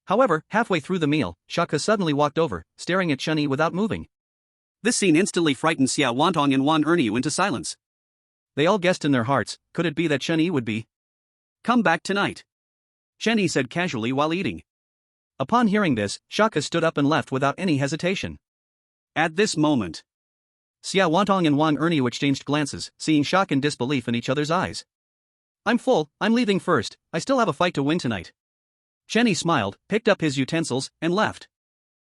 However, halfway through the meal, Shaka suddenly walked over, staring at Chunyi without moving. This scene instantly frightened Xia Wantong and Wan Erniu into silence. They all guessed in their hearts, could it be that Chunyi would be? Come back tonight, Chunyi said casually while eating. Upon hearing this, Shaka stood up and left without any hesitation. At this moment, Xia Wantong and Wan Erniu exchanged glances, seeing shock and disbelief in each other's eyes. I'm full, I'm leaving first, I still have a fight to win tonight. Chunyi smiled, picked up his utensils, and left.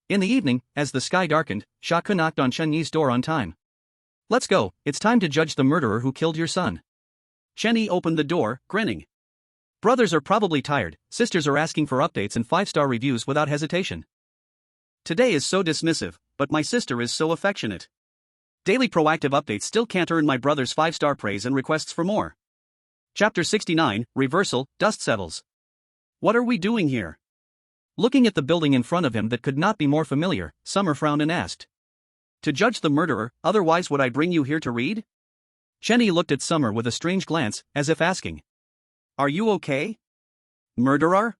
In the evening, as the sky darkened, Shaka knocked on Chunyi's door on time. Let's go, it's time to judge the murderer who killed your son. Chunyi opened the door, grinning. Brothers are probably tired, sisters are asking for updates and 5-star reviews without hesitation. Today is so dismissive, but my sister is so affectionate. Daily proactive updates still can't earn my brother's 5-star praise and requests for more. Chapter 69, Reversal, Dust Settles. What are we doing here? Looking at the building in front of him that could not be more familiar, Summer frowned and asked. To judge the murderer, otherwise would I bring you here to read? Chunyi looked at Summer with a strange glance, as if asking. Are you okay? Murderer?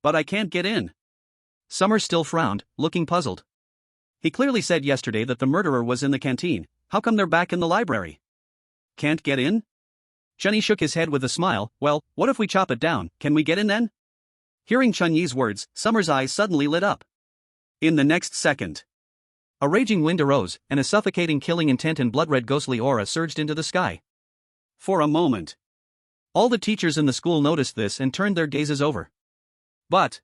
But I can't get in. Summer still frowned, looking puzzled. He clearly said yesterday that the murderer was in the canteen, how come they're back in the library? Can't get in? Chunyi shook his head with a smile. Well, what if we chop it down, can we get in then? Hearing Chunyi's words, Summer's eyes suddenly lit up. In the next second, a raging wind arose, and a suffocating killing intent and blood-red ghostly aura surged into the sky. For a moment, all the teachers in the school noticed this and turned their gazes over. But,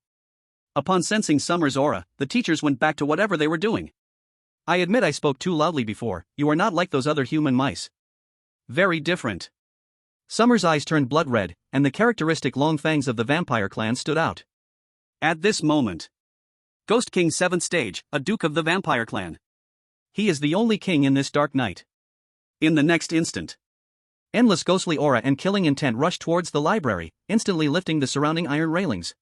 upon sensing Summer's aura, the teachers went back to whatever they were doing. I admit I spoke too loudly before, you are not like those other human mice. Very different. Summer's eyes turned blood red, and the characteristic long fangs of the vampire clan stood out. At this moment, Ghost King 7th stage, a duke of the vampire clan. He is the only king in this dark night. In the next instant, endless ghostly aura and killing intent rushed towards the library, instantly lifting the surrounding iron railings.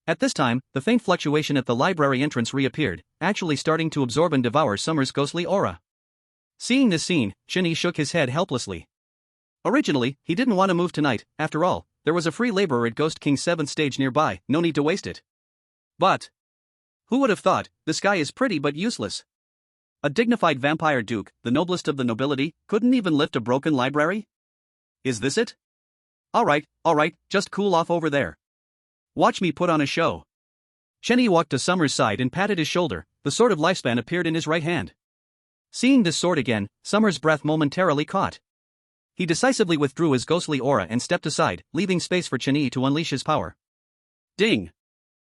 At this time, the faint fluctuation at the library entrance reappeared, actually starting to absorb and devour Summer's ghostly aura. Seeing this scene, Chunyi shook his head helplessly. Originally, he didn't want to move tonight, after all, there was a free laborer at Ghost King 7th stage nearby, no need to waste it. But who would have thought, this guy is pretty but useless. A dignified vampire duke, the noblest of the nobility, couldn't even lift a broken library? Is this it? Alright, just cool off over there. Watch me put on a show. Chunyi walked to Summer's side and patted his shoulder, the sword of lifespan appeared in his right hand. Seeing this sword again, Summer's breath momentarily caught. He decisively withdrew his ghostly aura and stepped aside, leaving space for Chunyi to unleash his power. Ding!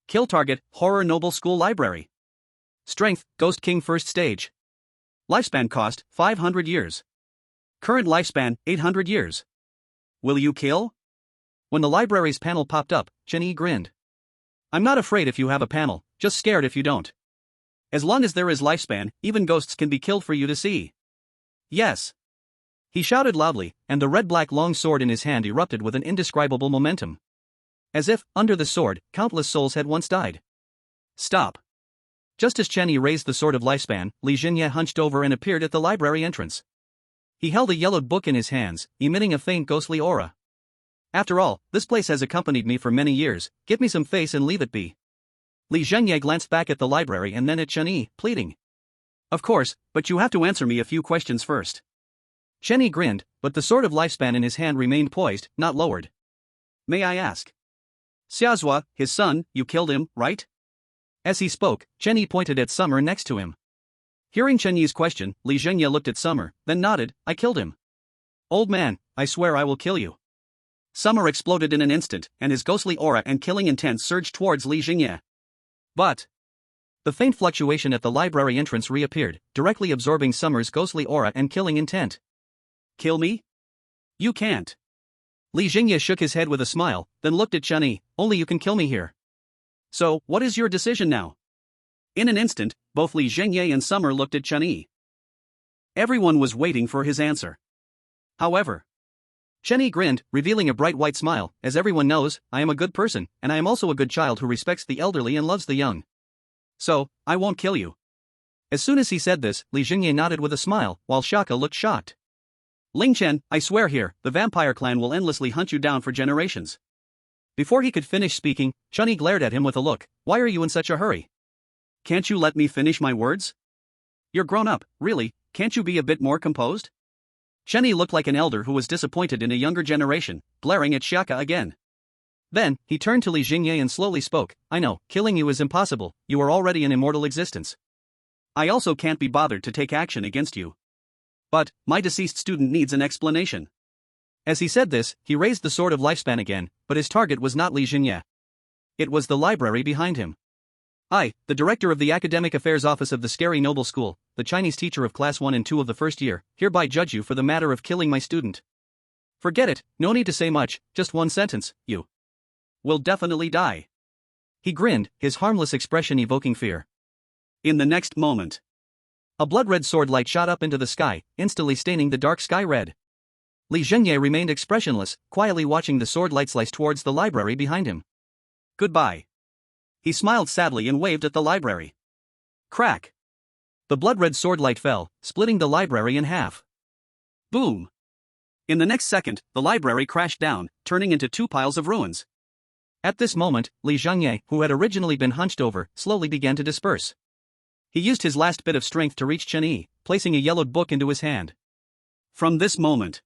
Kill target, Horror Noble School Library. Strength, Ghost King 1st stage. Lifespan cost, 500 years. Current lifespan, 800 years. Will you kill? When the library's panel popped up, Chunyi grinned. I'm not afraid if you have a panel, just scared if you don't. As long as there is lifespan, even ghosts can be killed for you to see. Yes. He shouted loudly, and the red-black long sword in his hand erupted with an indescribable momentum. As if, under the sword, countless souls had once died. Stop. Just as Chunyi raised the sword of lifespan, Li Jinye hunched over and appeared at the library entrance. He held a yellowed book in his hands, emitting a faint ghostly aura. After all, this place has accompanied me for many years, give me some face and leave it be. Li Jinye glanced back at the library and then at Chunyi, pleading. Of course, but you have to answer me a few questions first. Chunyi grinned, but the sword of lifespan in his hand remained poised, not lowered. May I ask? Xiazhua, his son, you killed him, right? As he spoke, Chunyi pointed at Summer next to him. Hearing Chunyi's question, Li Jinye looked at Summer, then nodded, I killed him. Old man, I swear I will kill you. Summer exploded in an instant, and his ghostly aura and killing intent surged towards Li Jinye. But the faint fluctuation at the library entrance reappeared, directly absorbing Summer's ghostly aura and killing intent. Kill me? You can't. Li Jinye shook his head with a smile, then looked at Chunyi, only you can kill me here. So, what is your decision now? In an instant, both Li Jinye and Summer looked at Chunyi. Everyone was waiting for his answer. However, Chunyi grinned, revealing a bright white smile, as everyone knows, I am a good person, and I am also a good child who respects the elderly and loves the young. So, I won't kill you. As soon as he said this, Li Jinye nodded with a smile, while Shaka looked shocked. Ling Chen, I swear here, the vampire clan will endlessly hunt you down for generations. Before he could finish speaking, Chunyi glared at him with a look. Why are you in such a hurry? Can't you let me finish my words? You're grown up, really, can't you be a bit more composed? Chunyi looked like an elder who was disappointed in a younger generation, glaring at Xiaka again. Then, he turned to Li Jingye and slowly spoke. I know, killing you is impossible, you are already an immortal existence. I also can't be bothered to take action against you. But, my deceased student needs an explanation. As he said this, he raised the sword of lifespan again, but his target was not Li Jingye. It was the library behind him. I, the director of the Academic Affairs Office of the Scary Noble School, the Chinese teacher of Class 1 and 2 of the first year, hereby judge you for the matter of killing my student. Forget it, no need to say much, just one sentence, you will definitely die. He grinned, his harmless expression evoking fear. In the next moment, a blood-red sword light shot up into the sky, instantly staining the dark sky red. Li Zhenye remained expressionless, quietly watching the sword light slice towards the library behind him. Goodbye. He smiled sadly and waved at the library. Crack! The blood-red sword light fell, splitting the library in half. Boom! In the next second, the library crashed down, turning into two piles of ruins. At this moment, Li Zhangye, who had originally been hunched over, slowly began to disperse. He used his last bit of strength to reach Chen Yi, placing a yellowed book into his hand. From this moment,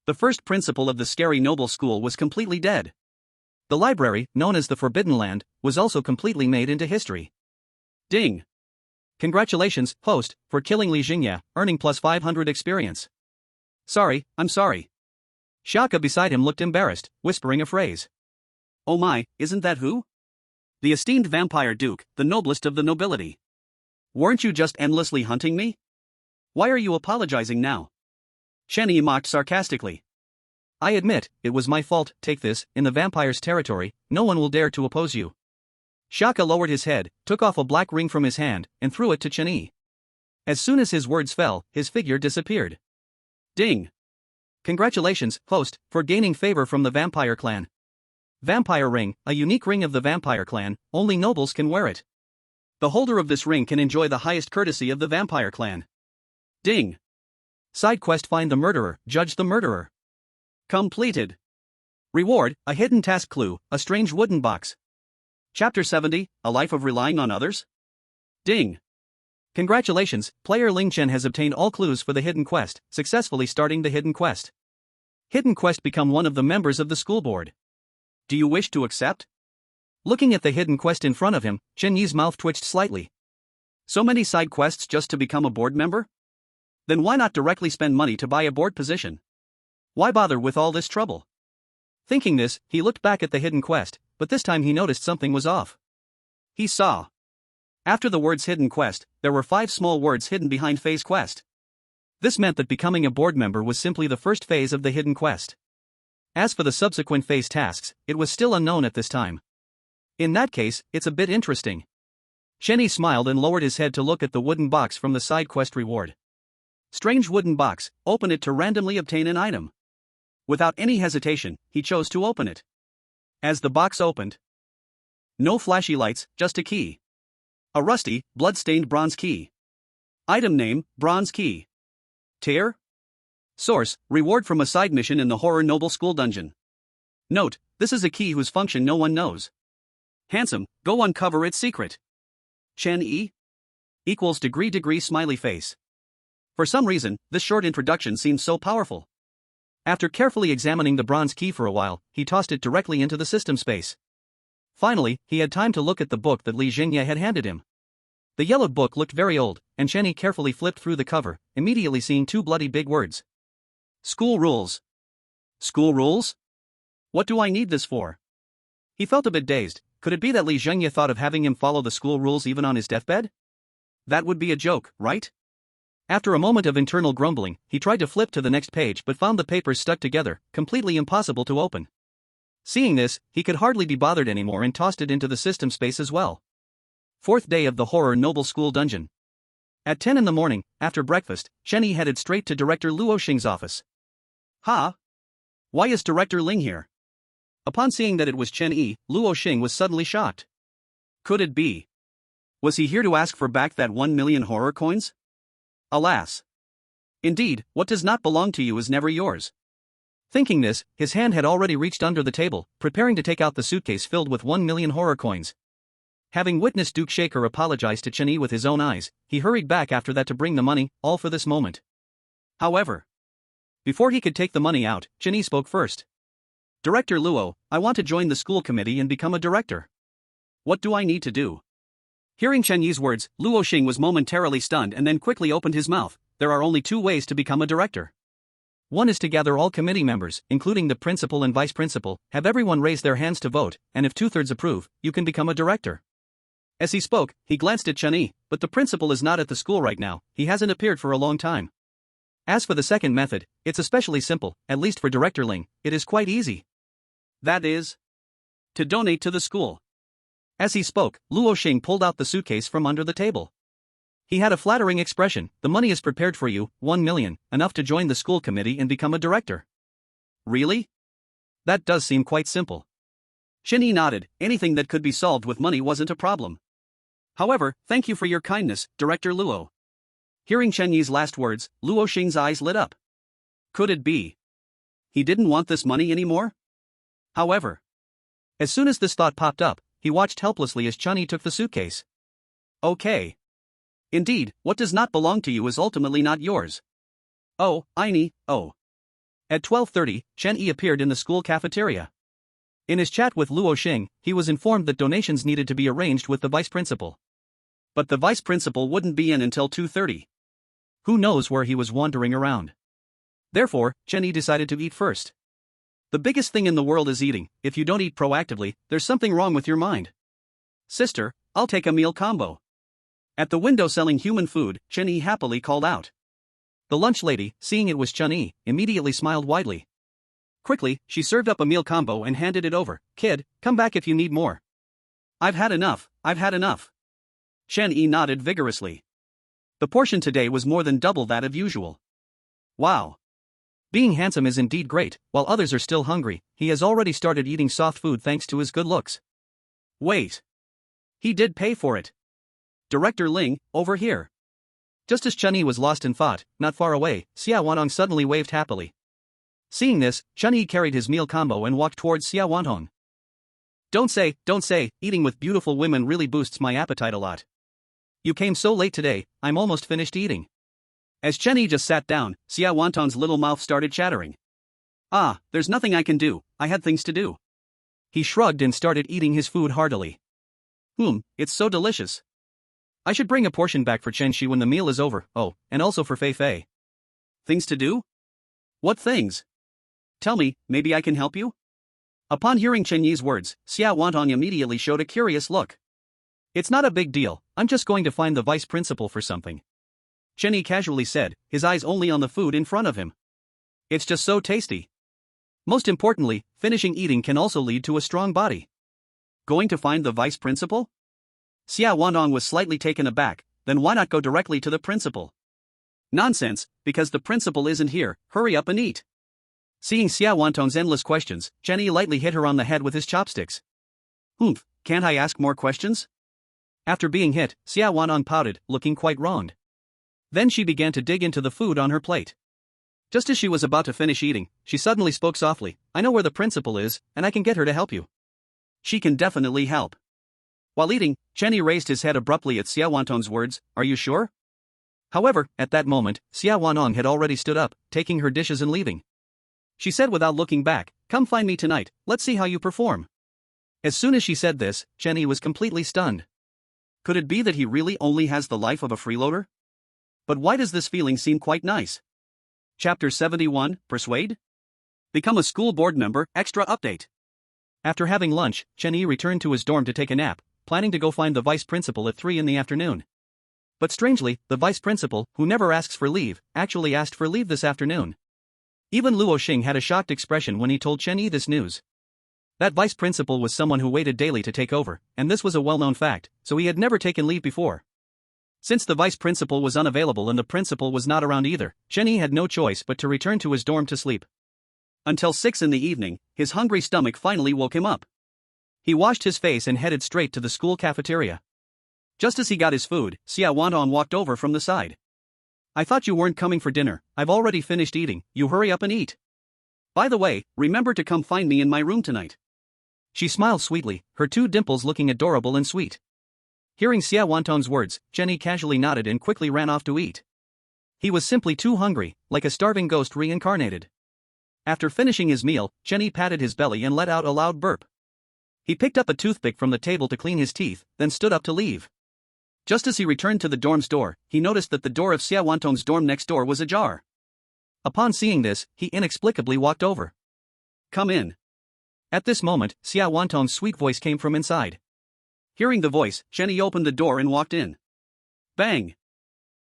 the first principal of the Scary Noble School was completely dead. The library, known as the Forbidden Land, was also completely made into history. Ding! Congratulations, host, for killing Li Jingye, earning plus 500 experience. Sorry, I'm sorry. Xiaka beside him looked embarrassed, whispering a phrase. Oh my, isn't that who? The esteemed vampire duke, the noblest of the nobility. Weren't you just endlessly hunting me? Why are you apologizing now? Chen Yi mocked sarcastically. I admit, it was my fault, take this, in the vampire's territory, no one will dare to oppose you. Xiaka lowered his head, took off a black ring from his hand, and threw it to Chen Yi. As soon as his words fell, his figure disappeared. Ding! Congratulations, host, for gaining favor from the vampire clan. Vampire ring, a unique ring of the vampire clan, only nobles can wear it. The holder of this ring can enjoy the highest courtesy of the vampire clan. Ding! Side quest find the murderer, judge the murderer. Completed. Reward, a hidden task clue, a strange wooden box. Chapter 70, A Life of Relying on Others? Ding! Congratulations, player Ling Chen has obtained all clues for the hidden quest, successfully starting the hidden quest. Hidden quest become one of the members of the school board. Do you wish to accept? Looking at the hidden quest in front of him, Chen Yi's mouth twitched slightly. So many side quests just to become a board member? Then why not directly spend money to buy a board position? Why bother with all this trouble? Thinking this, he looked back at the hidden quest, but this time he noticed something was off. He saw. After the words hidden quest, there were 5 small words hidden behind phase quest. This meant that becoming a board member was simply the first phase of the hidden quest. As for the subsequent phase tasks, it was still unknown at this time. In that case, it's a bit interesting. Chen Yi smiled and lowered his head to look at the wooden box from the side quest reward. Strange wooden box, open it to randomly obtain an item. Without any hesitation, he chose to open it. As the box opened, no flashy lights, just a key. A rusty, blood-stained bronze key. Item name, bronze key. Tier? Source, reward from a side mission in the Horror Noble School dungeon. Note, this is a key whose function no one knows. Handsome, go uncover its secret. Chen Yi? Equals degree smiley face. For some reason, this short introduction seemed so powerful. After carefully examining the bronze key for a while, he tossed it directly into the system space. Finally, he had time to look at the book that Li Jingye had handed him. The yellowed book looked very old, and Chen Yi carefully flipped through the cover, immediately seeing 2 bloody big words. School rules. School rules? What do I need this for? He felt a bit dazed. Could it be that Li Zhengye thought of having him follow the school rules even on his deathbed? That would be a joke, right? After a moment of internal grumbling, he tried to flip to the next page but found the papers stuck together, completely impossible to open. Seeing this, he could hardly be bothered anymore and tossed it into the system space as well. 4th day of the Horror Noble School dungeon. At 10 in the morning, after breakfast, Chen Yi headed straight to Director Luo Xing's office. Why is Director Ling here? Upon seeing that it was Chen Yi, Luo Xing was suddenly shocked. Could it be? Was he here to ask for back that 1 million horror coins? Alas. Indeed, what does not belong to you is never yours. Thinking this, his hand had already reached under the table, preparing to take out the suitcase filled with 1,000,000 horror coins. Having witnessed Duke Shaker apologize to Chen Yi with his own eyes, he hurried back after that to bring the money, all for this moment. However, before he could take the money out, Chen Yi spoke first. Director Luo, I want to join the school committee and become a director. What do I need to do? Hearing Chen Yi's words, Luo Xing was momentarily stunned and then quickly opened his mouth. There are only two ways to become a director. One is to gather all committee members, including the principal and vice principal, have everyone raise their hands to vote, and if 2/3 approve, you can become a director. As he spoke, he glanced at Chen Yi, but the principal is not at the school right now, he hasn't appeared for a long time. As for the second method, it's especially simple, at least for Director Ling, it is quite easy. That is, to donate to the school. As he spoke, Luo Xing pulled out the suitcase from under the table. He had a flattering expression. The money is prepared for you, 1,000,000, enough to join the school committee and become a director. Really? That does seem quite simple. Chen Yi nodded. Anything that could be solved with money wasn't a problem. However, thank you for your kindness, Director Luo. Hearing Chen Yi's last words, Luo Xing's eyes lit up. Could it be he didn't want this money anymore? However, as soon as this thought popped up, he watched helplessly as Chen Yi took the suitcase. Okay. Indeed, what does not belong to you is ultimately not yours. Oh, Aini, oh. At 12:30, Chen Yi appeared in the school cafeteria. In his chat with Luo Xing, he was informed that donations needed to be arranged with the vice principal. But the vice principal wouldn't be in until 2:30. Who knows where he was wandering around. Therefore, Chen Yi decided to eat first. The biggest thing in the world is eating. If you don't eat proactively, there's something wrong with your mind. Sister, I'll take a meal combo. At the window selling human food, Chen Yi happily called out. The lunch lady, seeing it was Chen Yi, immediately smiled widely. Quickly, she served up a meal combo and handed it over. Kid, come back if you need more. I've had enough, I've had enough. Chen Yi nodded vigorously. The portion today was more than double that of usual. Wow. Being handsome is indeed great. While others are still hungry, he has already started eating soft food thanks to his good looks. Wait. He did pay for it. Director Ling, over here. Just as Chen Yi was lost in thought, not far away, Xia Wanhong suddenly waved happily. Seeing this, Chen Yi carried his meal combo and walked towards Xia Wanhong. Don't say, eating with beautiful women really boosts my appetite a lot. You came so late today, I'm almost finished eating. As Chen Yi just sat down, Xia Wanhong's little mouth started chattering. Ah, there's nothing I can do, I had things to do. He shrugged and started eating his food heartily. It's so delicious. I should bring a portion back for Chen Shi when the meal is over, oh, and also for Fei Fei. Things to do? What things? Tell me, maybe I can help you? Upon hearing Chen Yi's words, Xia Wanhong immediately showed a curious look. It's not a big deal, I'm just going to find the vice principal for something. Chen Yi casually said, his eyes only on the food in front of him. It's just so tasty. Most importantly, finishing eating can also lead to a strong body. Going to find the vice principal? Xia Wanhong was slightly taken aback. Then why not go directly to the principal? Nonsense, because the principal isn't here, hurry up and eat. Seeing Xia Wanhong's endless questions, Chen Yi lightly hit her on the head with his chopsticks. Can't I ask more questions? After being hit, Xia Wanhong pouted, looking quite wronged. Then she began to dig into the food on her plate. Just as she was about to finish eating, she suddenly spoke softly. I know where the principal is, and I can get her to help you. She can definitely help. While eating, Chen Yi raised his head abruptly at Xia Wanhong's words, are you sure? However, at that moment, Xia Wanhong had already stood up, taking her dishes and leaving. She said without looking back, come find me tonight, let's see how you perform. As soon as she said this, Chen Yi was completely stunned. Could it be that he really only has the life of a freeloader? But why does this feeling seem quite nice? Chapter 71, Persuade? Become a school board member, extra update. After having lunch, Chen Yi returned to his dorm to take a nap, planning to go find the vice principal at 3 in the afternoon. But strangely, the vice principal, who never asks for leave, actually asked for leave this afternoon. Even Luo Xing had a shocked expression when he told Chen Yi this news. That vice principal was someone who waited daily to take over, and this was a well-known fact, so he had never taken leave before. Since the vice principal was unavailable and the principal was not around either, Chen Yi had no choice but to return to his dorm to sleep. Until 6 in the evening, his hungry stomach finally woke him up. He washed his face and headed straight to the school cafeteria. Just as he got his food, Xia Wanhong walked over from the side. I thought you weren't coming for dinner. I've already finished eating, you hurry up and eat. By the way, remember to come find me in my room tonight. She smiled sweetly, her two dimples looking adorable and sweet. Hearing Xia Wantong's words, Jenny casually nodded and quickly ran off to eat. He was simply too hungry, like a starving ghost reincarnated. After finishing his meal, Jenny patted his belly and let out a loud burp. He picked up a toothpick from the table to clean his teeth, then stood up to leave. Just as he returned to the dorm's door, he noticed that the door of Xia Wantong's dorm next door was ajar. Upon seeing this, he inexplicably walked over. Come in. At this moment, Xia Wantong's sweet voice came from inside. Hearing the voice, Jenny opened the door and walked in. Bang!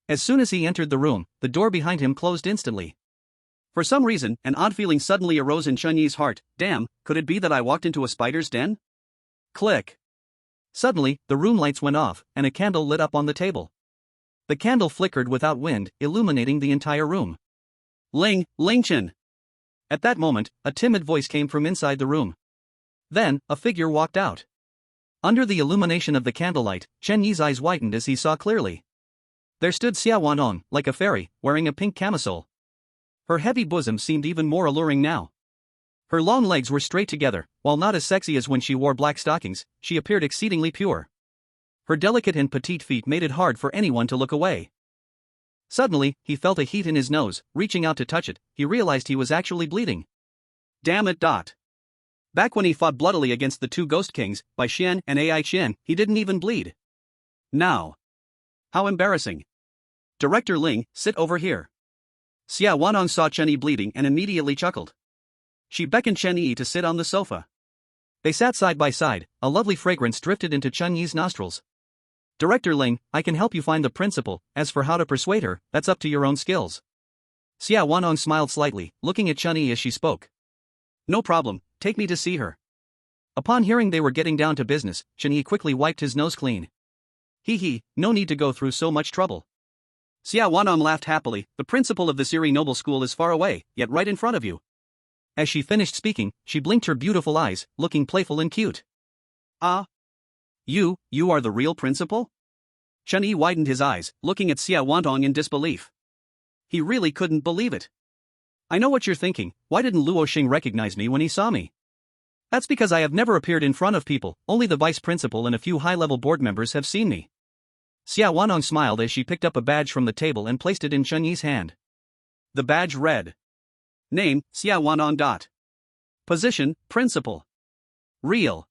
As soon as he entered the room, the door behind him closed instantly. For some reason, an odd feeling suddenly arose in Chun Yi's heart. Damn, could it be that I walked into a spider's den? Click. Suddenly, the room lights went off, and a candle lit up on the table. The candle flickered without wind, illuminating the entire room. Lingchen! At that moment, a timid voice came from inside the room. Then, a figure walked out. Under the illumination of the candlelight, Chen Yi's eyes widened as he saw clearly. There stood Xia Wantong, like a fairy, wearing a pink camisole. Her heavy bosom seemed even more alluring now. Her long legs were straight together, while not as sexy as when she wore black stockings, she appeared exceedingly pure. Her delicate and petite feet made it hard for anyone to look away. Suddenly, he felt a heat in his nose. Reaching out to touch it, he realized he was actually bleeding. Damn it. Back when he fought bloodily against the two Ghost Kings, Bai Xian and Ai Qian, he didn't even bleed. Now. How embarrassing. Director Ling, sit over here. Xia Wantong saw Chen Yi bleeding and immediately chuckled. She beckoned Chen Yi to sit on the sofa. They sat side by side, a lovely fragrance drifted into Chen Yi's nostrils. Director Ling, I can help you find the principal, as for how to persuade her, that's up to your own skills. Xia Wantong smiled slightly, looking at Chen Yi as she spoke. No problem, take me to see her. Upon hearing they were getting down to business, Chen Yi quickly wiped his nose clean. No need to go through so much trouble. Xia Wantong laughed happily, the principal of the Siri Noble School is far away, yet right in front of you. As she finished speaking, she blinked her beautiful eyes, looking playful and cute. Ah. You are the real principal? Chen Yi widened his eyes, looking at Xia Wantong in disbelief. He really couldn't believe it. I know what you're thinking, why didn't Luo Xing recognize me when he saw me? That's because I have never appeared in front of people, only the vice principal and a few high-level board members have seen me. Xia Wantong smiled as she picked up a badge from the table and placed it in Chen Yi's hand. The badge read. Name, Xia Wantong. Position, Principal. Real.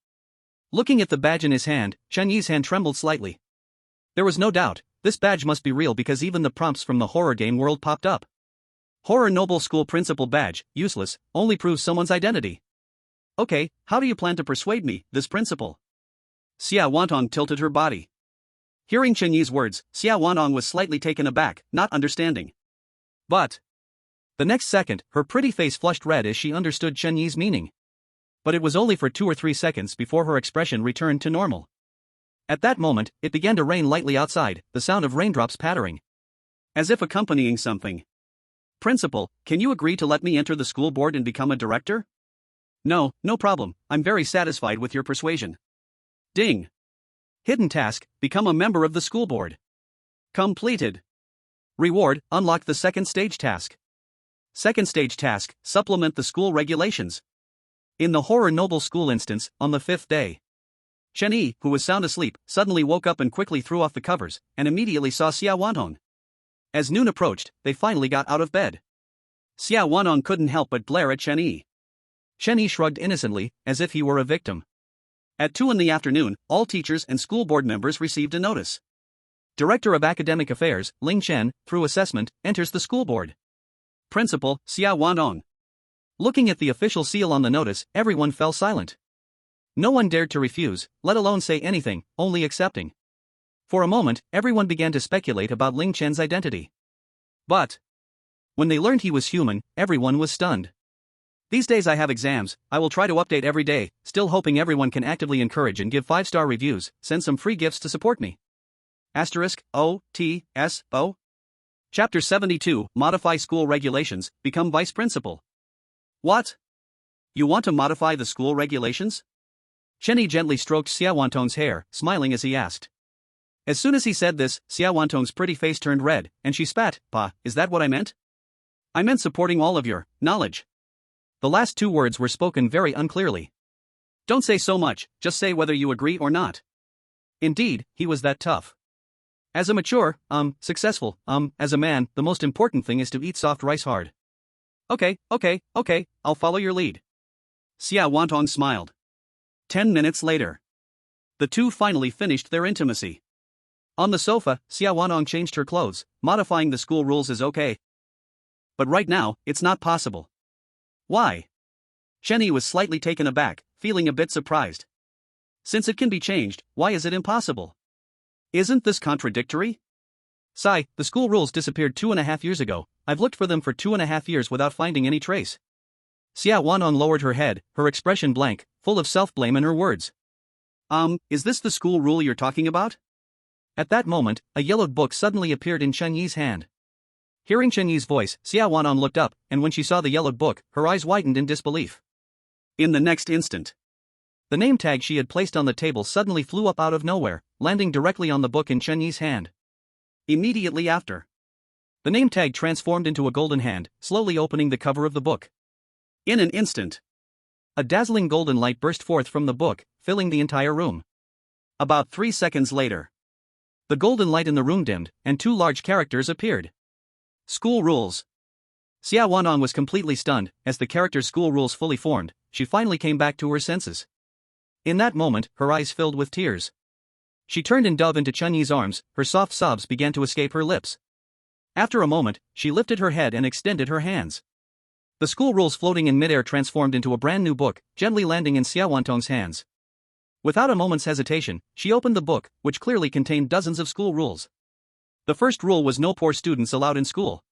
Looking at the badge in his hand, Chen Yi's hand trembled slightly. There was no doubt, this badge must be real because even the prompts from the horror game world popped up. Horror Noble School Principal Badge, useless, only proves someone's identity. Okay, how do you plan to persuade me, this principal? Xia Wantong tilted her body. Hearing Chen Yi's words, Xia Wantong was slightly taken aback, not understanding. But the next second, her pretty face flushed red as she understood Chen Yi's meaning. But it was only for 2 or 3 seconds before her expression returned to normal. At that moment, it began to rain lightly outside, the sound of raindrops pattering. As if accompanying something. Principal, can you agree to let me enter the school board and become a director? No problem, I'm very satisfied with your persuasion. Ding. Hidden task, become a member of the school board. Completed. Reward, unlock the second stage task. Second stage task, supplement the school regulations. In the Horror Noble School instance, on the 5th day. Chen Yi, who was sound asleep, suddenly woke up and quickly threw off the covers, and immediately saw Xia Wantong. As noon approached, they finally got out of bed. Xia Wantong couldn't help but glare at Chen Yi. Chen Yi shrugged innocently, as if he were a victim. At 2 in the afternoon, all teachers and school board members received a notice. Director of Academic Affairs, Ling Chen, through assessment, enters the school board. Principal, Xia Wantong. Looking at the official seal on the notice, everyone fell silent. No one dared to refuse, let alone say anything, only accepting. For a moment, everyone began to speculate about Ling Chen's identity. But when they learned he was human, everyone was stunned. These days I have exams, I will try to update every day, still hoping everyone can actively encourage and give 5-star reviews, send some free gifts to support me. *O-T-S-O Chapter 72, Modify School Regulations, Become Vice Principal. What? You want to modify the school regulations? Chen Yi gently stroked Xia Wantong's hair, smiling as he asked. As soon as he said this, Xia Wantong's pretty face turned red, and she spat. Pa, is that what I meant? I meant supporting all of your knowledge. The last two words were spoken very unclearly. Don't say so much, just say whether you agree or not. Indeed, he was that tough. As a mature, successful, as a man, the most important thing is to eat soft rice hard. Okay, I'll follow your lead. Xia Wantong smiled. 10 minutes later. The two finally finished their intimacy. On the sofa, Xia Wantong changed her clothes, modifying the school rules is okay. But right now, it's not possible. Why? Chenny was slightly taken aback, feeling a bit surprised. Since it can be changed, why is it impossible? Isn't this contradictory? Sai, the school rules disappeared 2.5 years ago. I've looked for them for 2.5 years without finding any trace. Xia Wantong lowered her head, her expression blank, full of self-blame in her words. Is this the school rule you're talking about? At that moment, a yellowed book suddenly appeared in Chen Yi's hand. Hearing Chen Yi's voice, Xia Wantong looked up, and when she saw the yellowed book, her eyes widened in disbelief. In the next instant, the name tag she had placed on the table suddenly flew up out of nowhere, landing directly on the book in Chen Yi's hand. Immediately after, the name tag transformed into a golden hand, slowly opening the cover of the book. In an instant, a dazzling golden light burst forth from the book, filling the entire room. About 3 seconds later, the golden light in the room dimmed, and two large characters appeared. School rules. Xia Wantong was completely stunned. As the character's school rules fully formed, she finally came back to her senses. In that moment, her eyes filled with tears. She turned and dove into Chen Yi's arms, her soft sobs began to escape her lips. After a moment, she lifted her head and extended her hands. The school rules floating in midair transformed into a brand new book, gently landing in Xia Wantong's hands. Without a moment's hesitation, she opened the book, which clearly contained dozens of school rules. The first rule was no poor students allowed in school.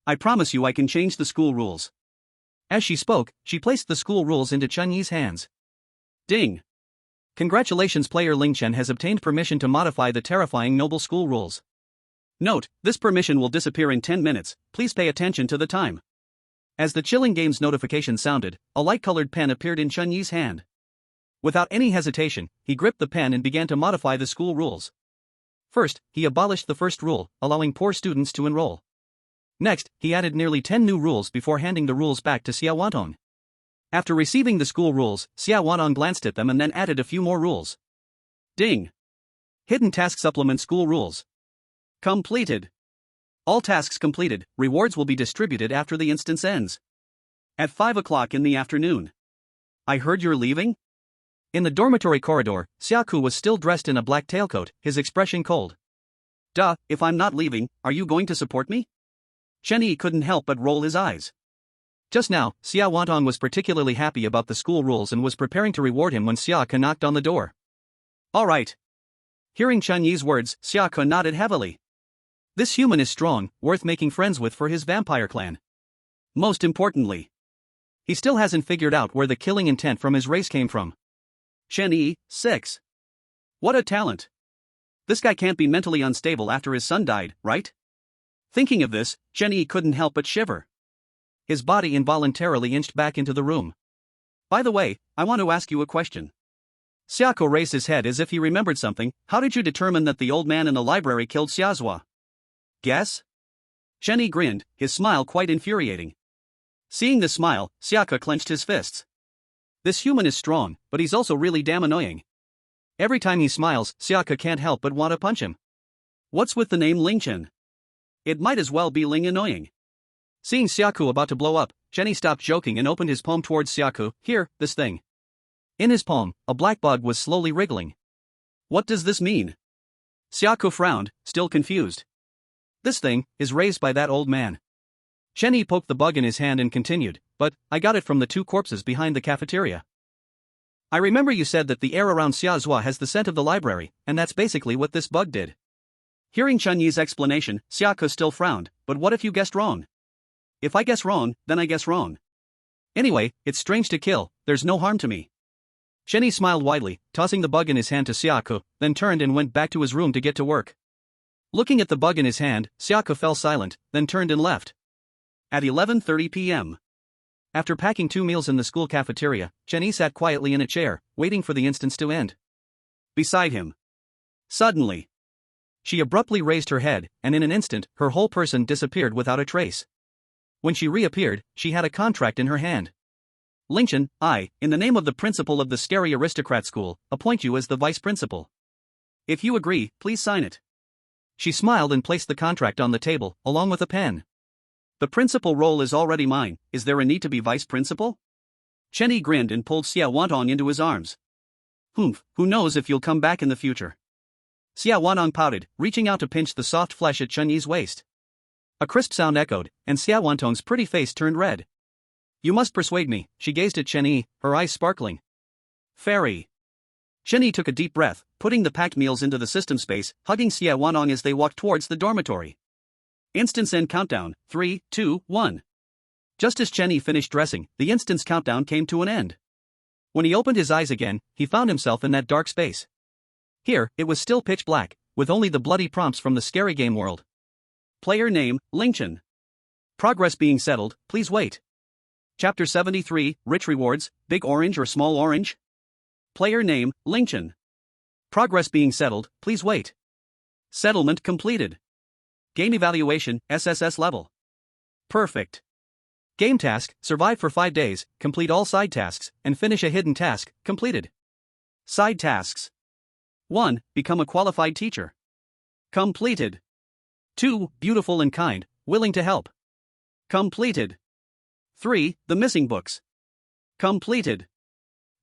I promise you I can change the school rules. As she spoke, she placed the school rules into Chen Yi's hands. Ding! Congratulations, player Ling Chen has obtained permission to modify the terrifying noble school rules. Note, this permission will disappear in 10 minutes, please pay attention to the time. As the chilling game's notification sounded, a light-colored pen appeared in Chen Yi's hand. Without any hesitation, he gripped the pen and began to modify the school rules. First, he abolished the first rule, allowing poor students to enroll. Next, he added nearly 10 new rules before handing the rules back to Xia Wantong. After receiving the school rules, Xia Wantong glanced at them and then added a few more rules. Ding! Hidden task supplement school rules. Completed. All tasks completed, rewards will be distributed after the instance ends. At 5 o'clock in the afternoon. I heard you're leaving? In the dormitory corridor, Xiaku was still dressed in a black tailcoat, his expression cold. Duh, if I'm not leaving, are you going to support me? Chen Yi couldn't help but roll his eyes. Just now, Xia Wantong was particularly happy about the school rules and was preparing to reward him when Xiaka knocked on the door. Alright. Hearing Chen Yi's words, Xiaka nodded heavily. This human is strong, worth making friends with for his vampire clan. Most importantly, he still hasn't figured out where the killing intent from his race came from. Chen Yi, 6. What a talent. This guy can't be mentally unstable after his son died, right? Thinking of this, Chen Yi couldn't help but shiver. His body involuntarily inched back into the room. By the way, I want to ask you a question. Xiako raised his head as if he remembered something. How did you determine that the old man in the library killed Xiazhua? Guess? Chen Yi grinned, his smile quite infuriating. Seeing the smile, Xiaka clenched his fists. This human is strong, but he's also really damn annoying. Every time he smiles, Xiaka can't help but want to punch him. What's with the name Ling Chen? It might as well be Ling Annoying. Seeing Xiaku about to blow up, Chen Yi stopped joking and opened his palm towards Xiaku. Here, this thing. In his palm, a black bug was slowly wriggling. What does this mean? Xiaku frowned, still confused. This thing is raised by that old man. Chen Yi poked the bug in his hand and continued, but I got it from the two corpses behind the cafeteria. I remember you said that the air around Xiazhua has the scent of the library, and that's basically what this bug did. Hearing Chen Yi's explanation, Xiaku still frowned, but what if you guessed wrong? If I guess wrong, then I guess wrong. Anyway, it's strange to kill, there's no harm to me. Chen Yi smiled widely, tossing the bug in his hand to Xiaku, then turned and went back to his room to get to work. Looking at the bug in his hand, Xiaku fell silent, then turned and left. At 11:30 p.m. After packing 2 meals in the school cafeteria, Chen Yi sat quietly in a chair, waiting for the instance to end. Beside him, suddenly, She abruptly raised her head, and in an instant, her whole person disappeared without a trace. When she reappeared, she had a contract in her hand. Lingchen, I, in the name of the principal of the Scary Aristocrat School, appoint you as the vice principal. If you agree, please sign it. She smiled and placed the contract on the table, along with a pen. The principal role is already mine, is there a need to be vice principal? Chen Yi grinned and pulled Xia Wantong into his arms. Humph, who knows if you'll come back in the future. Xia Wantong pouted, reaching out to pinch the soft flesh at Chen Yi's waist. A crisp sound echoed, and Xia Wantong's pretty face turned red. You must persuade me, she gazed at Chen Yi, her eyes sparkling. Fairy. Chen Yi took a deep breath, putting the packed meals into the system space, hugging Xia Wantong as they walked towards the dormitory. Instance end countdown, 3, 2, 1. Just as Chen Yi finished dressing, the instance countdown came to an end. When he opened his eyes again, he found himself in that dark space. Here, it was still pitch black, with only the bloody prompts from the scary game world. Player name, Lingchen. Progress being settled, please wait. Chapter 73, Rich Rewards, Big Orange or Small Orange? Player name, Lingchen. Progress being settled, please wait. Settlement completed. Game evaluation, SSS level. Perfect. Game task, survive for 5 days, complete all side tasks, and finish a hidden task, completed. Side tasks. 1. Become a qualified teacher. Completed. 2. Beautiful and kind, willing to help. Completed. 3. The missing books. Completed.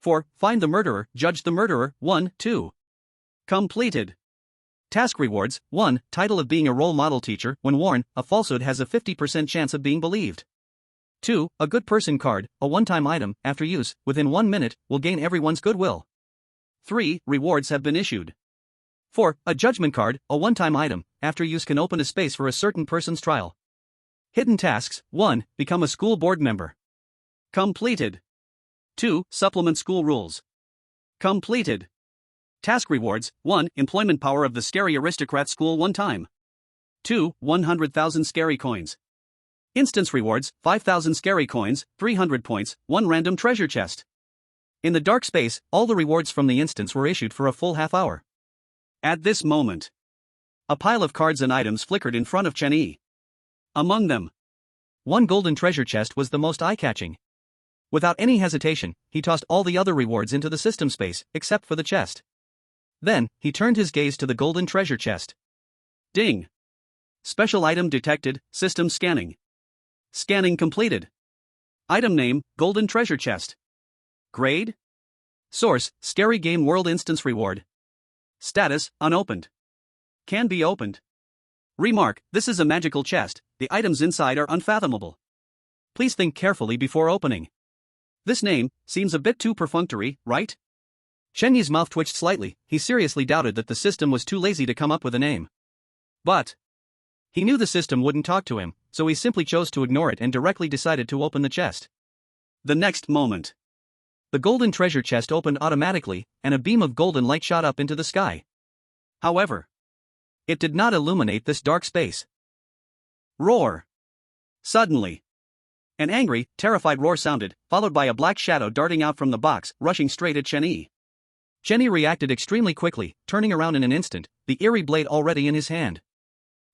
4. Find the murderer, judge the murderer, 1, 2. Completed. Task rewards, 1. Title of being a role model teacher, when worn, a falsehood has a 50% chance of being believed. 2. A good person card, a one-time item, after use, within 1 minute, will gain everyone's goodwill. 3. Rewards have been issued. 4. A judgment card, a one-time item, after use can open a space for a certain person's trial. Hidden tasks, 1. Become a school board member. Completed. 2. Supplement school rules. Completed. Task rewards, 1. Employment power of the Scary Aristocrat School one time. 2. 100,000 scary coins. Instance rewards, 5,000 scary coins, 300 points, 1 random treasure chest. In the dark space, all the rewards from the instance were issued for a full half hour. At this moment, a pile of cards and items flickered in front of Chen Yi. Among them, 1 golden treasure chest was the most eye-catching. Without any hesitation, he tossed all the other rewards into the system space, except for the chest. Then, he turned his gaze to the golden treasure chest. Ding! Special item detected, system scanning. Scanning completed. Item name, golden treasure chest. Grade? Source, Scary Game World Instance Reward. Status, unopened. Can be opened. Remark, this is a magical chest, the items inside are unfathomable. Please think carefully before opening. This name seems a bit too perfunctory, right? Chen Yi's mouth twitched slightly, he seriously doubted that the system was too lazy to come up with a name. But he knew the system wouldn't talk to him, so he simply chose to ignore it and directly decided to open the chest. The next moment, the golden treasure chest opened automatically, and a beam of golden light shot up into the sky. However, it did not illuminate this dark space. Roar! Suddenly, an angry, terrified roar sounded, followed by a black shadow darting out from the box, rushing straight at Chen Yi. Chen Yi reacted extremely quickly, turning around in an instant, the eerie blade already in his hand.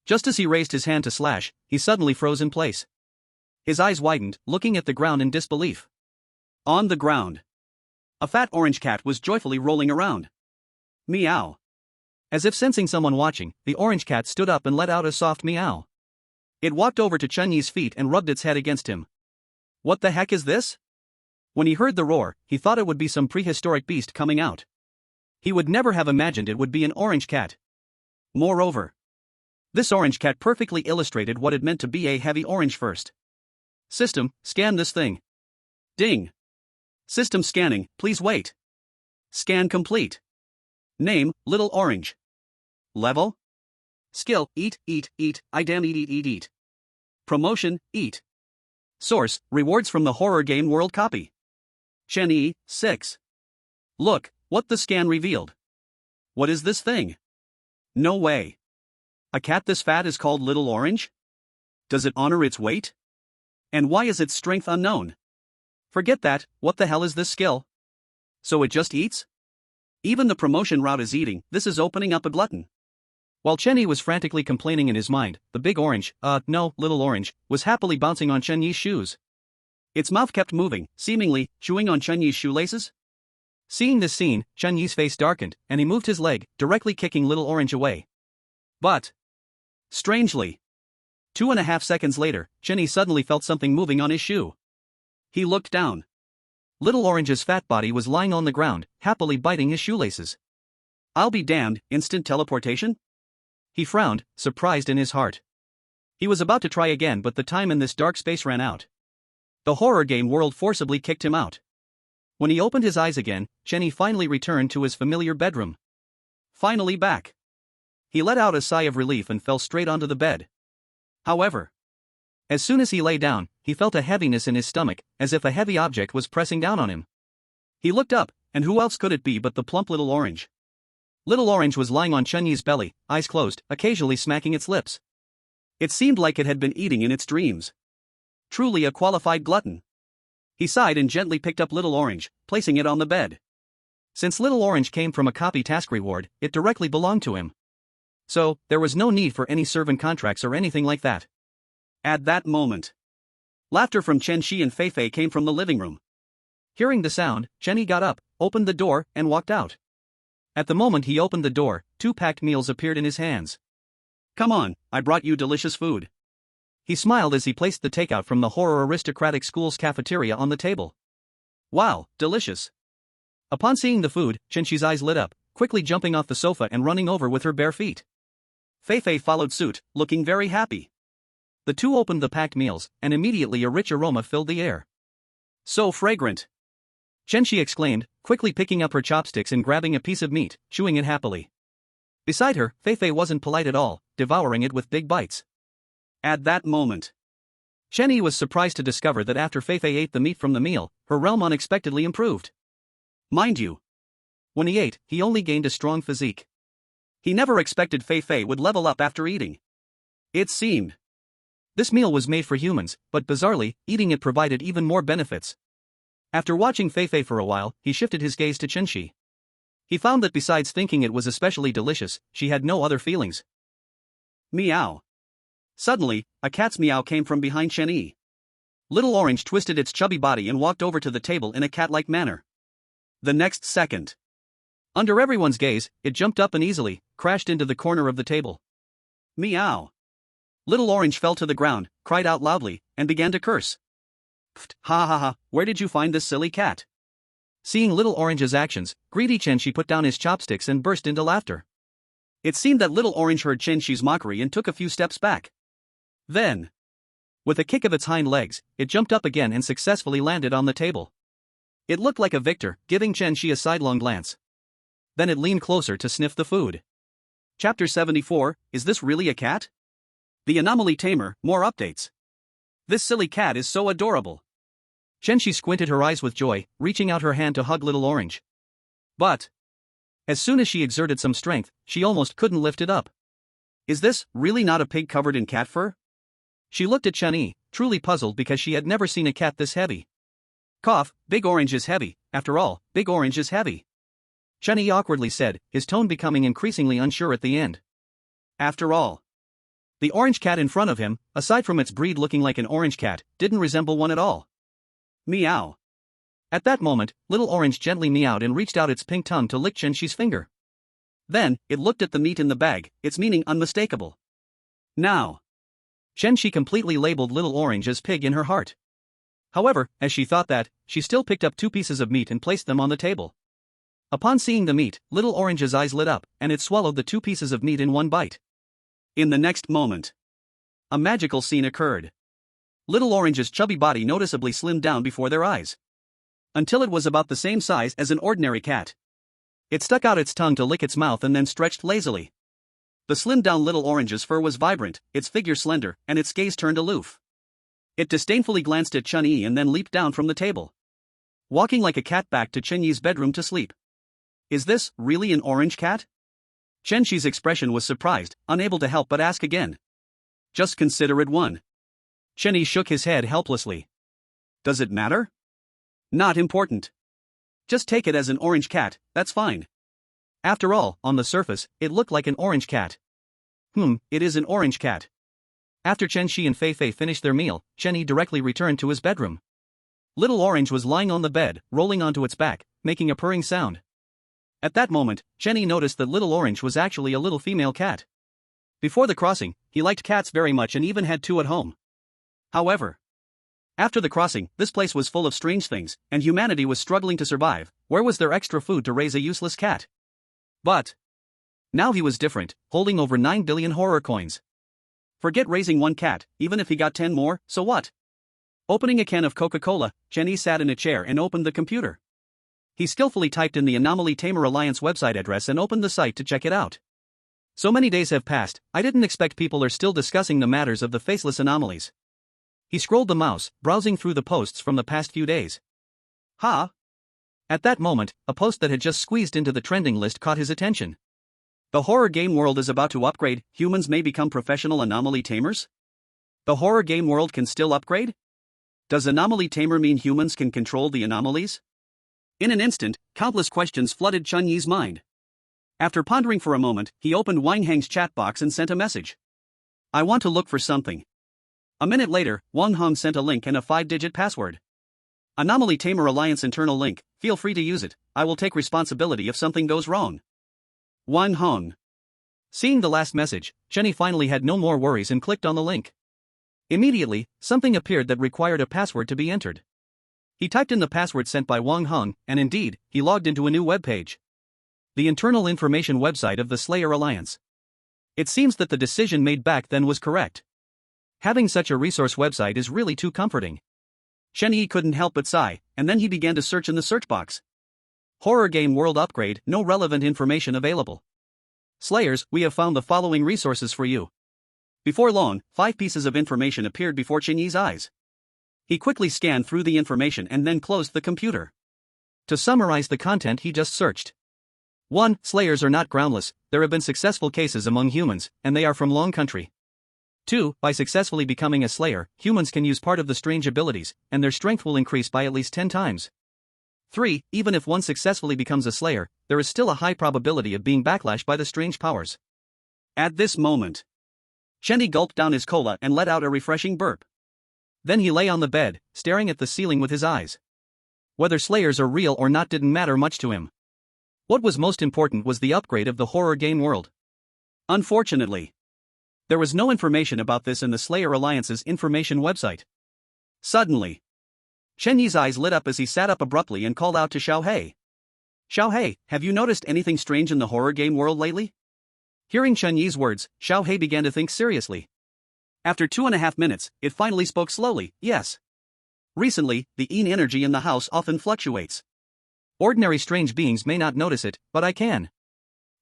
Just as he raised his hand to slash, he suddenly froze in place. His eyes widened, looking at the ground in disbelief. On the ground, a fat orange cat was joyfully rolling around. Meow. As if sensing someone watching, the orange cat stood up and let out a soft meow. It walked over to Chen Yi's feet and rubbed its head against him. What the heck is this? When he heard the roar, he thought it would be some prehistoric beast coming out. He would never have imagined it would be an orange cat. Moreover, this orange cat perfectly illustrated what it meant to be a heavy orange first. System, scan this thing. Ding. System scanning, please wait. Scan complete. Name, Little Orange. Level? Skill, eat, I damn eat. Promotion, eat. Source, rewards from the horror game world copy. Chen Yi, 6. Look, what the scan revealed. What is this thing? No way. A cat this fat is called Little Orange? Does it honor its weight? And why is its strength unknown? Forget that, what the hell is this skill? So it just eats? Even the promotion route is eating, this is opening up a glutton. While Chenyi was frantically complaining in his mind, the big orange, no, little orange, was happily bouncing on Chenyi's shoes. Its mouth kept moving, seemingly chewing on Chenyi's shoelaces. Seeing this scene, Chenyi's face darkened, and he moved his leg, directly kicking little orange away. But strangely, 2.5 seconds later, Chenyi suddenly felt something moving on his shoe. He looked down. Little Orange's fat body was lying on the ground, happily biting his shoelaces. I'll be damned, instant teleportation? He frowned, surprised in his heart. He was about to try again, but the time in this dark space ran out. The horror game world forcibly kicked him out. When he opened his eyes again, Chenyi finally returned to his familiar bedroom. Finally back. He let out a sigh of relief and fell straight onto the bed. However, as soon as he lay down, he felt a heaviness in his stomach, as if a heavy object was pressing down on him. He looked up, and who else could it be but the plump little orange? Little Orange was lying on Chenyi's belly, eyes closed, occasionally smacking its lips. It seemed like it had been eating in its dreams. Truly a qualified glutton. He sighed and gently picked up Little Orange, placing it on the bed. Since Little Orange came from a copy task reward, it directly belonged to him. So, there was no need for any servant contracts or anything like that. At that moment, laughter from Chen Shi and Fei Fei came from the living room. Hearing the sound, Chenyi got up, opened the door, and walked out. At the moment he opened the door, 2 packed meals appeared in his hands. Come on, I brought you delicious food. He smiled as he placed the takeout from the horror aristocratic school's cafeteria on the table. Wow, delicious. Upon seeing the food, Chen Shi's eyes lit up, quickly jumping off the sofa and running over with her bare feet. Fei Fei followed suit, looking very happy. The two opened the packed meals, and immediately a rich aroma filled the air. So fragrant! Chen Shi exclaimed, quickly picking up her chopsticks and grabbing a piece of meat, chewing it happily. Beside her, Fei Fei wasn't polite at all, devouring it with big bites. At that moment, Chenyi was surprised to discover that after Fei Fei ate the meat from the meal, her realm unexpectedly improved. Mind you, when he ate, he only gained a strong physique. He never expected Fei Fei would level up after eating. It seemed this meal was made for humans, but bizarrely, eating it provided even more benefits. After watching Fei Fei for a while, he shifted his gaze to Chen Shi. He found that besides thinking it was especially delicious, she had no other feelings. Meow. Suddenly, a cat's meow came from behind Chenyi. Little Orange twisted its chubby body and walked over to the table in a cat-like manner. The next second, under everyone's gaze, it jumped up and easily crashed into the corner of the table. Meow. Little Orange fell to the ground, cried out loudly, and began to curse. Pfft, ha ha ha, where did you find this silly cat? Seeing Little Orange's actions, greedy Chen Shi put down his chopsticks and burst into laughter. It seemed that Little Orange heard Chen Shi's mockery and took a few steps back. Then, with a kick of its hind legs, it jumped up again and successfully landed on the table. It looked like a victor, giving Chen Shi a sidelong glance. Then it leaned closer to sniff the food. Chapter 74, Is This Really a Cat? The Anomaly Tamer, more updates. This silly cat is so adorable. Chen Shi squinted her eyes with joy, reaching out her hand to hug Little Orange. But as soon as she exerted some strength, she almost couldn't lift it up. Is this really not a pig covered in cat fur? She looked at Chenyi, truly puzzled because she had never seen a cat this heavy. Cough, Big Orange is heavy, after all, Big Orange is heavy. Chenyi awkwardly said, his tone becoming increasingly unsure at the end. After all, the orange cat in front of him, aside from its breed looking like an orange cat, didn't resemble one at all. Meow. At that moment, Little Orange gently meowed and reached out its pink tongue to lick Chen Shi's finger. Then, it looked at the meat in the bag, its meaning unmistakable. Now, Chen Shi completely labeled Little Orange as pig in her heart. However, as she thought that, she still picked up 2 pieces of meat and placed them on the table. Upon seeing the meat, Little Orange's eyes lit up, and it swallowed the 2 pieces of meat in one bite. In the next moment, a magical scene occurred. Little Orange's chubby body noticeably slimmed down before their eyes, until it was about the same size as an ordinary cat. It stuck out its tongue to lick its mouth and then stretched lazily. The slimmed-down Little Orange's fur was vibrant, its figure slender, and its gaze turned aloof. It disdainfully glanced at Chenyi and then leaped down from the table, walking like a cat back to Chenyi's bedroom to sleep. Is this really an orange cat? Chen Shi's expression was surprised, unable to help but ask again. Just consider it one. Chenyi shook his head helplessly. Does it matter? Not important. Just take it as an orange cat, that's fine. After all, on the surface, it looked like an orange cat. It is an orange cat. After Chen Shi and Fei Fei finished their meal, Chen Yi directly returned to his bedroom. Little Orange was lying on the bed, rolling onto its back, making a purring sound. At that moment, Chen Yi noticed that Little Orange was actually a little female cat. Before the crossing, he liked cats very much and even had two at home. However, after the crossing, this place was full of strange things, and humanity was struggling to survive. Where was there extra food to raise a useless cat? But now he was different, holding over 9 billion horror coins. Forget raising one cat, even if he got 10 more, so what? Opening a can of Coca-Cola, Chen Yi sat in a chair and opened the computer. He skillfully typed in the Anomaly Tamer Alliance website address and opened the site to check it out. So many days have passed, I didn't expect people are still discussing the matters of the faceless anomalies. He scrolled the mouse, browsing through the posts from the past few days. At that moment, a post that had just squeezed into the trending list caught his attention. The horror game world is about to upgrade, humans may become professional anomaly tamers? The horror game world can still upgrade? Does anomaly tamer mean humans can control the anomalies? In an instant, countless questions flooded Chen Yi's mind. After pondering for a moment, he opened Wang Heng's chat box and sent a message. I want to look for something. A minute later, Wang Heng sent a link and a 5-digit password. Anomaly Tamer Alliance internal link, feel free to use it, I will take responsibility if something goes wrong. Wang Heng. Seeing the last message, Chen Yi finally had no more worries and clicked on the link. Immediately, something appeared that required a password to be entered. He typed in the password sent by Wang Heng, and indeed, he logged into a new web page. The internal information website of the Slayer Alliance. It seems that the decision made back then was correct. Having such a resource website is really too comforting. Chen Yi couldn't help but sigh, and then he began to search in the search box. Horror game world upgrade, no relevant information available. Slayers, we have found the following resources for you. Before long, 5 pieces of information appeared before Chen Yi's eyes. He quickly scanned through the information and then closed the computer. To summarize the content he just searched. 1. Slayers are not groundless, there have been successful cases among humans, and they are from Long Country. 2. By successfully becoming a Slayer, humans can use part of the strange abilities, and their strength will increase by at least 10 times. 3. Even if one successfully becomes a Slayer, there is still a high probability of being backlashed by the strange powers. At this moment, Chen Yi gulped down his cola and let out a refreshing burp. Then he lay on the bed, staring at the ceiling with his eyes. Whether Slayers are real or not didn't matter much to him. What was most important was the upgrade of the horror game world. Unfortunately, there was no information about this in the Slayer Alliance's information website. Suddenly, Chen Yi's eyes lit up as he sat up abruptly and called out to Xiao Hei. Xiao Hei, have you noticed anything strange in the horror game world lately? Hearing Chen Yi's words, Xiao Hei began to think seriously. After 2.5 minutes, it finally spoke slowly, yes. Recently, the yin energy in the house often fluctuates. Ordinary strange beings may not notice it, but I can.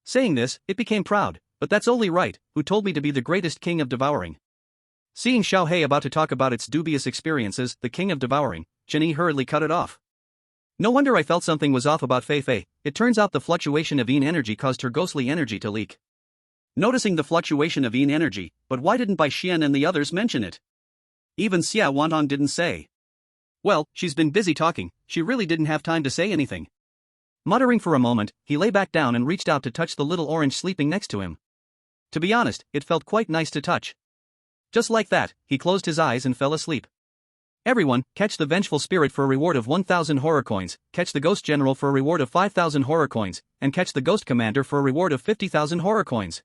Saying this, it became proud, but that's only right, who told me to be the greatest king of devouring. Seeing Xiao Hei about to talk about its dubious experiences, the king of devouring, Chen Yi hurriedly cut it off. No wonder I felt something was off about Fei Fei, it turns out the fluctuation of yin energy caused her ghostly energy to leak. Noticing the fluctuation of yin energy, but why didn't Bai Xian and the others mention it? Even Xia Wantong didn't say. Well, she's been busy talking, she really didn't have time to say anything. Muttering for a moment, he lay back down and reached out to touch the little orange sleeping next to him. To be honest, it felt quite nice to touch. Just like that, he closed his eyes and fell asleep. Everyone, catch the vengeful spirit for a reward of 1,000 horror coins, catch the ghost general for a reward of 5,000 horror coins, and catch the ghost commander for a reward of 50,000 horror coins.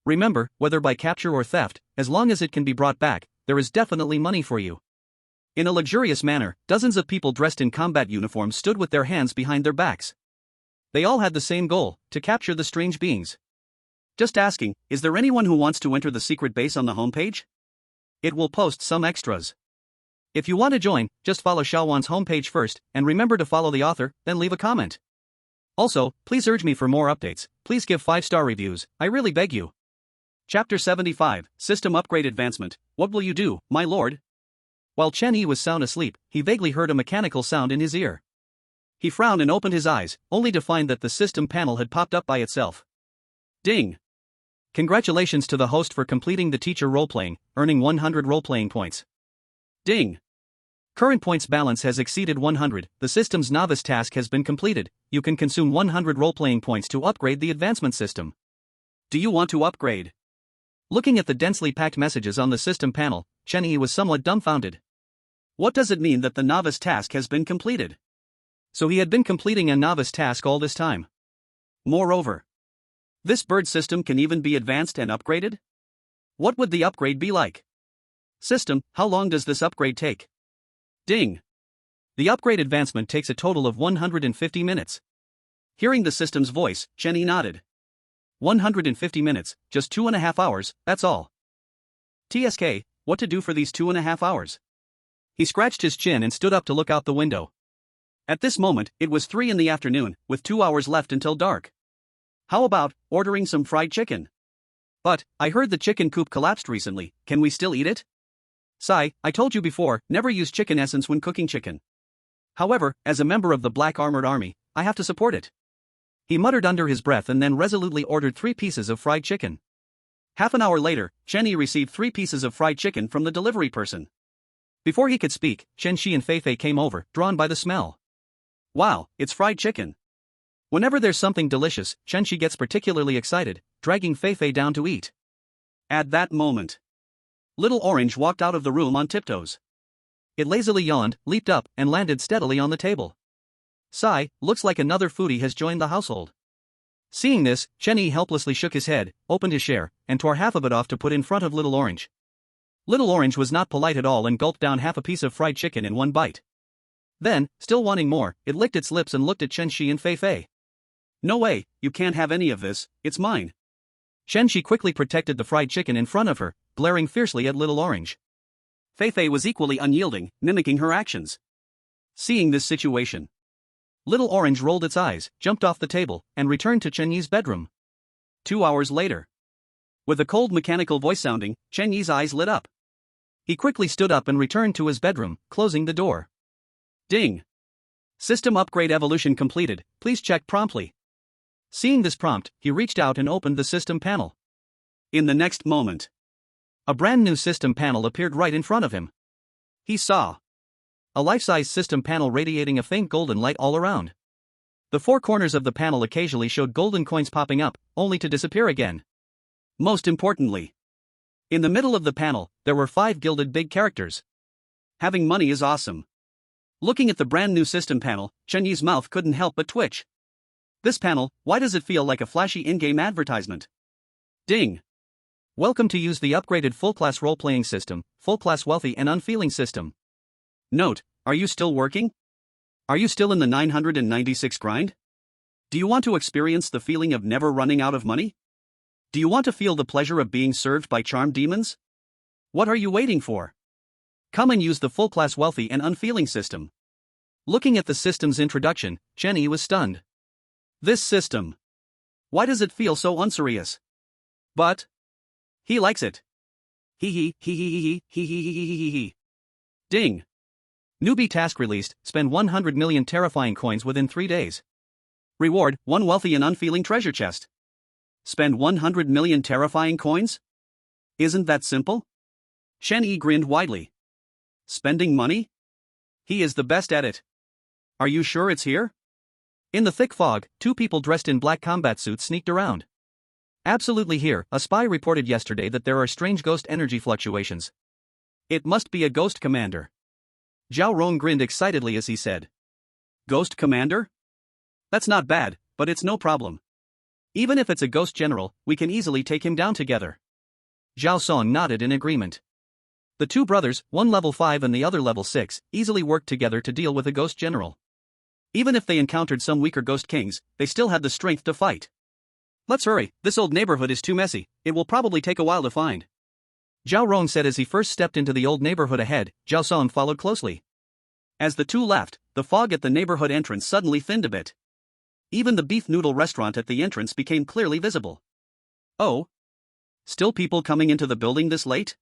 Remember, whether by capture or theft, as long as it can be brought back, there is definitely money for you. In a luxurious manner, dozens of people dressed in combat uniforms stood with their hands behind their backs. They all had the same goal, to capture the strange beings. Just asking, is there anyone who wants to enter the secret base on the homepage? It will post some extras. If you want to join, just follow Xiaowan's homepage first, and remember to follow the author, then leave a comment. Also, please urge me for more updates, please give 5-star reviews, I really beg you. Chapter 75, System Upgrade Advancement, What will you do, my lord? While Chen Yi was sound asleep, he vaguely heard a mechanical sound in his ear. He frowned and opened his eyes, only to find that the system panel had popped up by itself. Ding! Congratulations to the host for completing the teacher roleplaying, earning 100 roleplaying points. Ding! Current points balance has exceeded 100, the system's novice task has been completed, you can consume 100 roleplaying points to upgrade the advancement system. Do you want to upgrade? Looking at the densely packed messages on the system panel, Chen Yi was somewhat dumbfounded. What does it mean that the novice task has been completed? So he had been completing a novice task all this time. Moreover, this bird system can even be advanced and upgraded? What would the upgrade be like? System, how long does this upgrade take? Ding. The upgrade advancement takes a total of 150 minutes. Hearing the system's voice, Chen Yi nodded. 150 minutes, just 2.5 hours, that's all. TSK, what to do for these 2.5 hours? He scratched his chin and stood up to look out the window. At this moment, it was 3 in the afternoon, with 2 hours left until dark. How about ordering some fried chicken? But, I heard the chicken coop collapsed recently, can we still eat it? Sai, I told you before, never use chicken essence when cooking chicken. However, as a member of the Black Armored Army, I have to support it. He muttered under his breath and then resolutely ordered 3 pieces of fried chicken. Half an hour later, Chen Yi received 3 pieces of fried chicken from the delivery person. Before he could speak, Chen Shi and Fei Fei came over, drawn by the smell. Wow, it's fried chicken. Whenever there's something delicious, Chen Shi gets particularly excited, dragging Fei Fei down to eat. At that moment, Little Orange walked out of the room on tiptoes. It lazily yawned, leaped up, and landed steadily on the table. Sigh, looks like another foodie has joined the household. Seeing this, Chen Yi helplessly shook his head, opened his share, and tore half of it off to put in front of Little Orange. Little Orange was not polite at all and gulped down half a piece of fried chicken in one bite. Then, still wanting more, it licked its lips and looked at Chen Shi and Fei Fei. No way, you can't have any of this, it's mine. Chen Shi quickly protected the fried chicken in front of her, glaring fiercely at Little Orange. Fei Fei was equally unyielding, mimicking her actions. Seeing this situation, Little Orange rolled its eyes, jumped off the table, and returned to Chen Yi's bedroom. 2 hours later, with a cold mechanical voice sounding, Chen Yi's eyes lit up. He quickly stood up and returned to his bedroom, closing the door. Ding. System upgrade evolution completed, please check promptly. Seeing this prompt, he reached out and opened the system panel. In the next moment, a brand new system panel appeared right in front of him. He saw a life-size system panel radiating a faint golden light all around. The 4 corners of the panel occasionally showed golden coins popping up, only to disappear again. Most importantly, in the middle of the panel, there were 5 gilded big characters. Having money is awesome. Looking at the brand new system panel, Chen Yi's mouth couldn't help but twitch. This panel, why does it feel like a flashy in-game advertisement? Ding. Welcome to use the upgraded full-class role-playing system, full-class wealthy and unfeeling system. Note, are you still working? Are you still in the 996 grind? Do you want to experience the feeling of never running out of money? Do you want to feel the pleasure of being served by charmed demons? What are you waiting for? Come and use the full-class wealthy and unfeeling system. Looking at the system's introduction, Chen Yi was stunned. This system. Why does it feel so unserious? But he likes it. Hee hee hee hee hee hee hee hee hee hee. Ding. Newbie task released, spend 100 million terrifying coins within 3 days. Reward, 1 wealthy and unfeeling treasure chest. Spend 100 million terrifying coins? Isn't that simple? Chen Yi grinned widely. Spending money? He is the best at it. Are you sure it's here? In the thick fog, 2 people dressed in black combat suits sneaked around. Absolutely here, a spy reported yesterday that there are strange ghost energy fluctuations. It must be a ghost commander. Zhao Rong grinned excitedly as he said. Ghost commander? That's not bad, but it's no problem. Even if it's a ghost general, we can easily take him down together. Zhao Song nodded in agreement. The 2 brothers, one level 5 and the other level 6, easily worked together to deal with a ghost general. Even if they encountered some weaker ghost kings, they still had the strength to fight. Let's hurry, this old neighborhood is too messy, it will probably take a while to find. Zhao Rong said as he first stepped into the old neighborhood ahead. Zhao Song followed closely. As the 2 left, the fog at the neighborhood entrance suddenly thinned a bit. Even the beef noodle restaurant at the entrance became clearly visible. Oh? Still people coming into the building this late?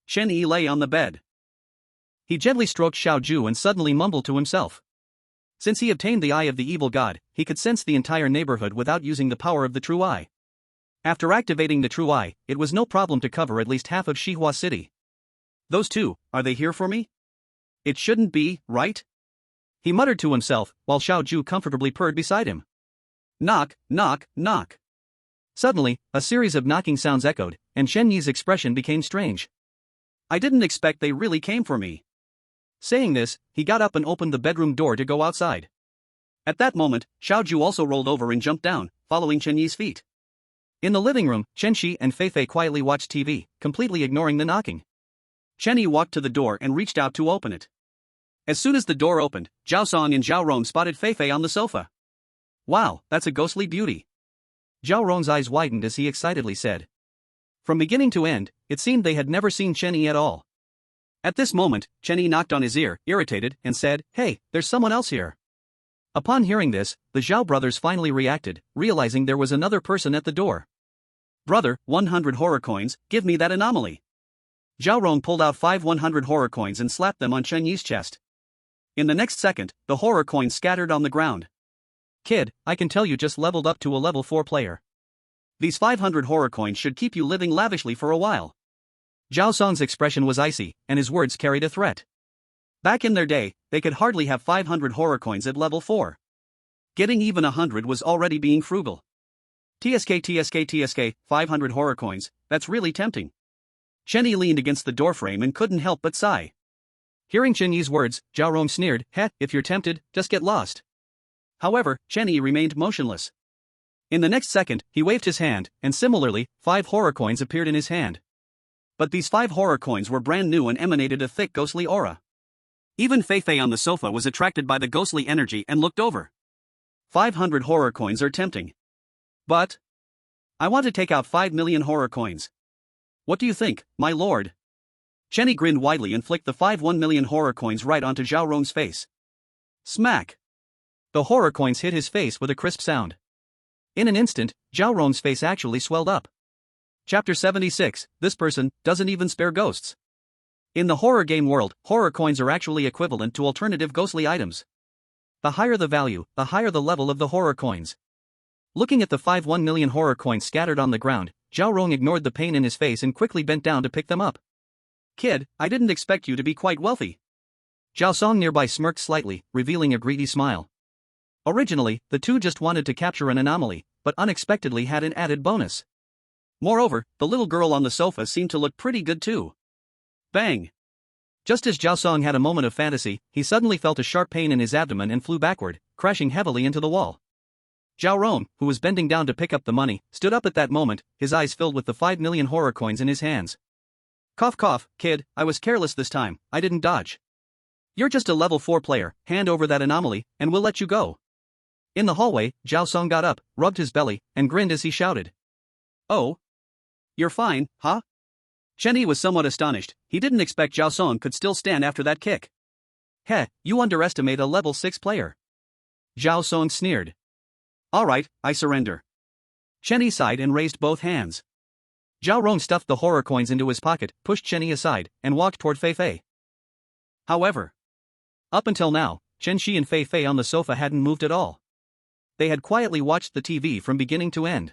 Chen Yi lay on the bed. He gently stroked Xiao Ju and suddenly mumbled to himself. Since he obtained the eye of the evil god, he could sense the entire neighborhood without using the power of the true eye. After activating the true eye, it was no problem to cover at least half of Xihua City. Those 2, are they here for me? It shouldn't be, right? He muttered to himself, while Xiao Ju comfortably purred beside him. Knock, knock, knock. Suddenly, a series of knocking sounds echoed, and Chen Yi's expression became strange. I didn't expect they really came for me. Saying this, he got up and opened the bedroom door to go outside. At that moment, Xiaoju also rolled over and jumped down, following Chen Yi's feet. In the living room, Chen Shi and Fei Fei quietly watched TV, completely ignoring the knocking. Chen Yi walked to the door and reached out to open it. As soon as the door opened, Zhao Song and Zhao Rong spotted Fei Fei on the sofa. Wow, that's a ghostly beauty. Zhao Rong's eyes widened as he excitedly said. From beginning to end, it seemed they had never seen Chen Yi at all. At this moment, Chen Yi knocked on his ear, irritated, and said, "Hey, there's someone else here." Upon hearing this, the Zhao brothers finally reacted, realizing there was another person at the door. "Brother, 100 horror coins, give me that anomaly." Zhao Rong pulled out 5 100 horror coins and slapped them on Chen Yi's chest. In the next second, the horror coins scattered on the ground. Kid, I can tell you just leveled up to a level 4 player. These 500 horror coins should keep you living lavishly for a while. Zhao Song's expression was icy, and his words carried a threat. Back in their day, they could hardly have 500 horror coins at level 4. Getting even 100 was already being frugal. TSK, 500 horror coins, that's really tempting. Chen Yi leaned against the doorframe and couldn't help but sigh. Hearing Chen Yi's words, Zhao Rong sneered, "Heh, if you're tempted, just get lost." However, Chen Yi remained motionless. In the next second, he waved his hand, and similarly, 5 horror coins appeared in his hand. But these 5 horror coins were brand new and emanated a thick ghostly aura. Even Fei Fei on the sofa was attracted by the ghostly energy and looked over. 500 horror coins are tempting. But I want to take out 5 million horror coins. What do you think, my lord? Chen Yi grinned widely and flicked the 1 million horror coins right onto Zhao Rong's face. Smack! The horror coins hit his face with a crisp sound. In an instant, Zhao Rong's face actually swelled up. Chapter 76, this person doesn't even spare ghosts. In the horror game world, horror coins are actually equivalent to alternative ghostly items. The higher the value, the higher the level of the horror coins. Looking at the 1 million horror coins scattered on the ground, Zhao Rong ignored the pain in his face and quickly bent down to pick them up. Kid, I didn't expect you to be quite wealthy. Zhao Song nearby smirked slightly, revealing a greedy smile. Originally, the two just wanted to capture an anomaly, but unexpectedly had an added bonus. Moreover, the little girl on the sofa seemed to look pretty good too. Bang! Just as Zhao Song had a moment of fantasy, he suddenly felt a sharp pain in his abdomen and flew backward, crashing heavily into the wall. Zhao Rong, who was bending down to pick up the money, stood up at that moment, his eyes filled with the 5 million horror coins in his hands. Cough cough, kid, I was careless this time, I didn't dodge. You're just a level 4 player, hand over that anomaly, and we'll let you go. In the hallway, Zhao Song got up, rubbed his belly, and grinned as he shouted. Oh? You're fine, huh? Chen Yi was somewhat astonished, he didn't expect Zhao Song could still stand after that kick. Heh, you underestimate a level 6 player. Zhao Song sneered. Alright, I surrender. Chen Yi sighed and raised both hands. Zhao Rong stuffed the horror coins into his pocket, pushed Chen Yi aside, and walked toward Fei Fei. However, up until now, Chen Shi and Fei Fei on the sofa hadn't moved at all. They had quietly watched the TV from beginning to end.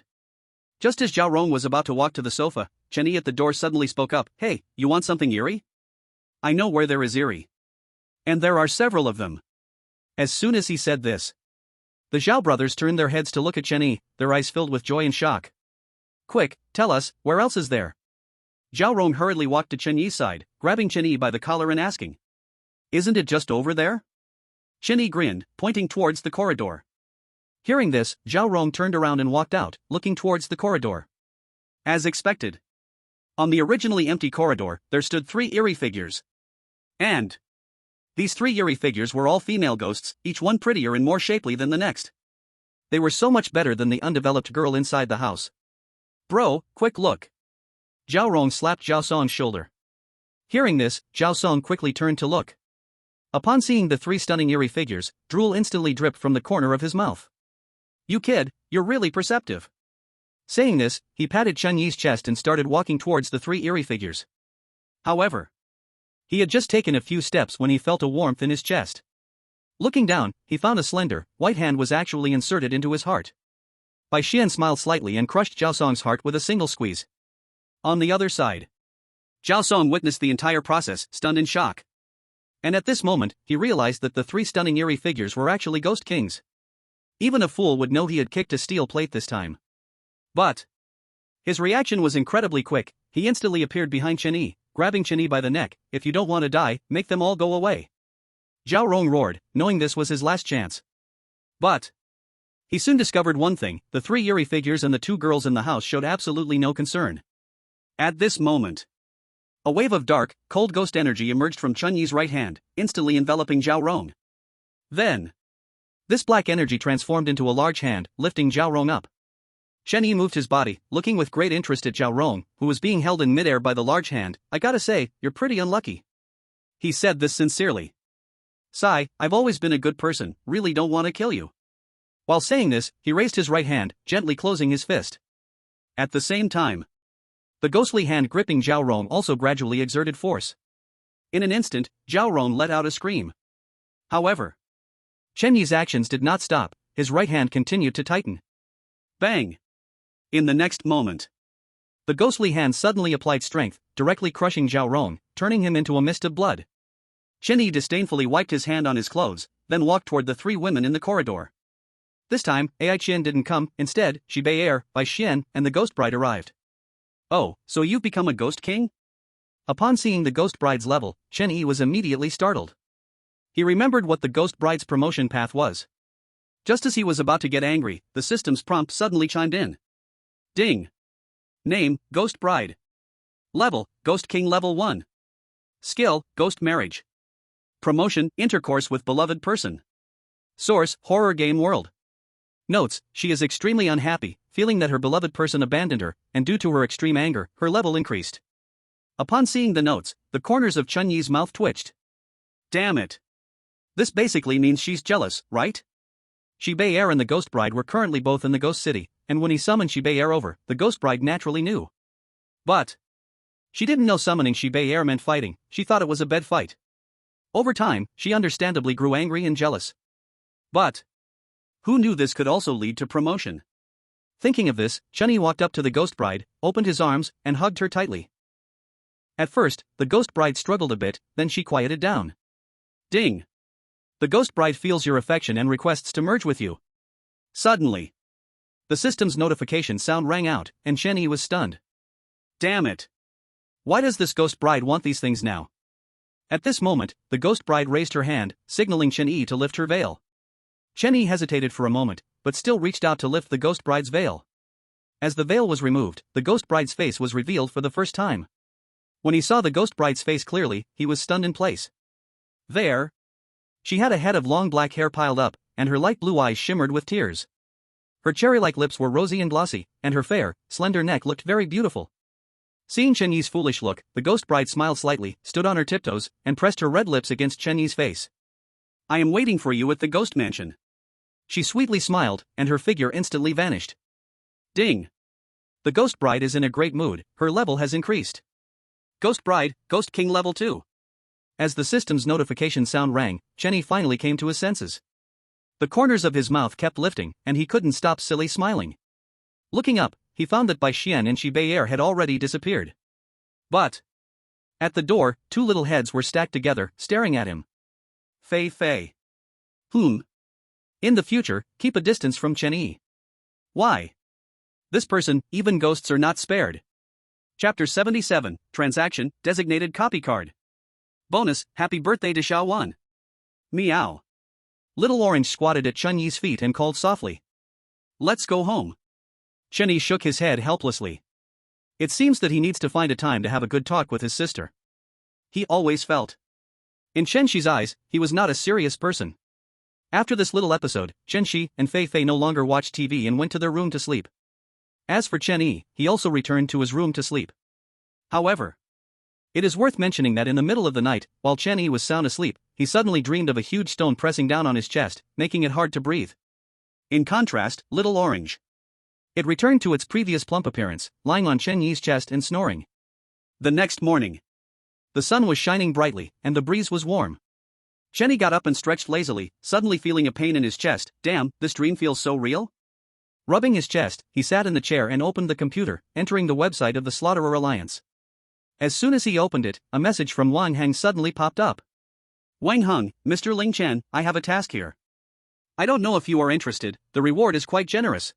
Just as Zhao Rong was about to walk to the sofa, Chen Yi at the door suddenly spoke up, "Hey, you want something eerie? I know where there is eerie. And there are several of them." As soon as he said this, the Zhao brothers turned their heads to look at Chen Yi, their eyes filled with joy and shock. "Quick, tell us, where else is there?" Zhao Rong hurriedly walked to Chen Yi's side, grabbing Chen Yi by the collar and asking, "Isn't it just over there?" Chen Yi grinned, pointing towards the corridor. Hearing this, Zhao Rong turned around and walked out, looking towards the corridor. As expected. On the originally empty corridor, there stood 3 eerie figures. And these 3 eerie figures were all female ghosts, each one prettier and more shapely than the next. They were so much better than the undeveloped girl inside the house. "Bro, quick look." Zhao Rong slapped Zhao Song's shoulder. Hearing this, Zhao Song quickly turned to look. Upon seeing the 3 stunning eerie figures, drool instantly dripped from the corner of his mouth. "You kid, you're really perceptive." Saying this, he patted Chen Yi's chest and started walking towards the 3 eerie figures. However, he had just taken a few steps when he felt a warmth in his chest. Looking down, he found a slender, white hand was actually inserted into his heart. Bai Xian smiled slightly and crushed Zhao Song's heart with a single squeeze. On the other side, Zhao Song witnessed the entire process, stunned in shock. And at this moment, he realized that the 3 stunning eerie figures were actually ghost kings. Even a fool would know he had kicked a steel plate this time. But His reaction was incredibly quick. He instantly appeared behind Chen Yi, grabbing Chen Yi by the neck. If you don't want to die, make them all go away. Zhao Rong roared, knowing this was his last chance. But he soon discovered one thing: the three eerie figures and the two girls in the house showed absolutely no concern. At this moment, a wave of dark, cold ghost energy emerged from Chen Yi's right hand, instantly enveloping Zhao Rong. Then, this black energy transformed into a large hand, lifting Zhao Rong up. Chen Yi moved his body, looking with great interest at Zhao Rong, who was being held in midair by the large hand. I gotta say, you're pretty unlucky. He said this sincerely. Sigh, I've always been a good person, really don't want to kill you. While saying this, he raised his right hand, gently closing his fist. At the same time, the ghostly hand gripping Zhao Rong also gradually exerted force. In an instant, Zhao Rong let out a scream. However, Chen Yi's actions did not stop. His right hand continued to tighten. Bang! In the next moment, the ghostly hand suddenly applied strength, directly crushing Zhao Rong, turning him into a mist of blood. Chen Yi disdainfully wiped his hand on his clothes, then walked toward the three women in the corridor. This time, Ai Qian didn't come. Instead, Shi Bei, Bai Xian, and the ghost bride arrived. Oh, so you've become a ghost king? Upon seeing the ghost bride's level, Chen Yi was immediately startled. He remembered what the ghost bride's promotion path was. Just as he was about to get angry, the system's prompt suddenly chimed in. Ding! Name, Ghost Bride. Level, Ghost King Level 1. Skill, Ghost Marriage. Promotion, Intercourse with Beloved Person. Source, Horror Game World. Notes, she is extremely unhappy, feeling that her beloved person abandoned her, and due to her extreme anger, her level increased. Upon seeing the notes, the corners of Chen Yi's mouth twitched. Damn it! This basically means she's jealous, right? Shi Bei and the ghost bride were currently both in the ghost city, and when he summoned Shi Bei over, the ghost bride naturally knew. But she didn't know summoning Shi Bei meant fighting. She thought it was a bed fight. Over time, she understandably grew angry and jealous. But who knew this could also lead to promotion? Thinking of this, Chen Yi walked up to the ghost bride, opened his arms, and hugged her tightly. At first, the ghost bride struggled a bit, then she quieted down. Ding! The ghost bride feels your affection and requests to merge with you. Suddenly, the system's notification sound rang out, and Chen Yi was stunned. Damn it! Why does this ghost bride want these things now? At this moment, the ghost bride raised her hand, signaling Chen Yi to lift her veil. Chen Yi hesitated for a moment, but still reached out to lift the ghost bride's veil. As the veil was removed, the ghost bride's face was revealed for the first time. When he saw the ghost bride's face clearly, he was stunned in place. There, she had a head of long black hair piled up, and her light blue eyes shimmered with tears. Her cherry-like lips were rosy and glossy, and her fair, slender neck looked very beautiful. Seeing Chen Yi's foolish look, the ghost bride smiled slightly, stood on her tiptoes, and pressed her red lips against Chen Yi's face. I am waiting for you at the ghost mansion. She sweetly smiled, and her figure instantly vanished. Ding! The ghost bride is in a great mood, her level has increased. Ghost bride, Ghost King Level 2. As the system's notification sound rang, Chen Yi finally came to his senses. The corners of his mouth kept lifting, and he couldn't stop silly smiling. Looking up, he found that Bai Xian and Shi Bei had already disappeared. But at the door, two little heads were stacked together, staring at him. Fei. In the future, keep a distance from Chen Yi. Why? This person, even ghosts are not spared. Chapter 77, Transaction, Designated Copy Card. Bonus, Happy Birthday to Xiao Wan. Meow. Little Orange squatted at Chen Yi's feet and called softly. Let's go home. Chen Yi shook his head helplessly. It seems that he needs to find a time to have a good talk with his sister. He always felt. In Chen Shi's eyes, he was not a serious person. After this little episode, Chen Shi and Fei no longer watched TV and went to their room to sleep. As for Chen Yi, he also returned to his room to sleep. However, it is worth mentioning that in the middle of the night, while Chen Yi was sound asleep, he suddenly dreamed of a huge stone pressing down on his chest, making it hard to breathe. In contrast, Little Orange. It returned to its previous plump appearance, lying on Chen Yi's chest and snoring. The next morning, the sun was shining brightly, and the breeze was warm. Chen Yi got up and stretched lazily, suddenly feeling a pain in his chest. Damn, this dream feels so real? Rubbing his chest, he sat in the chair and opened the computer, entering the website of the Slaughterer Alliance. As soon as he opened it, a message from Wang Heng suddenly popped up. Wang Heng, Mr. Ling Chen, I have a task here. I don't know if you are interested, the reward is quite generous.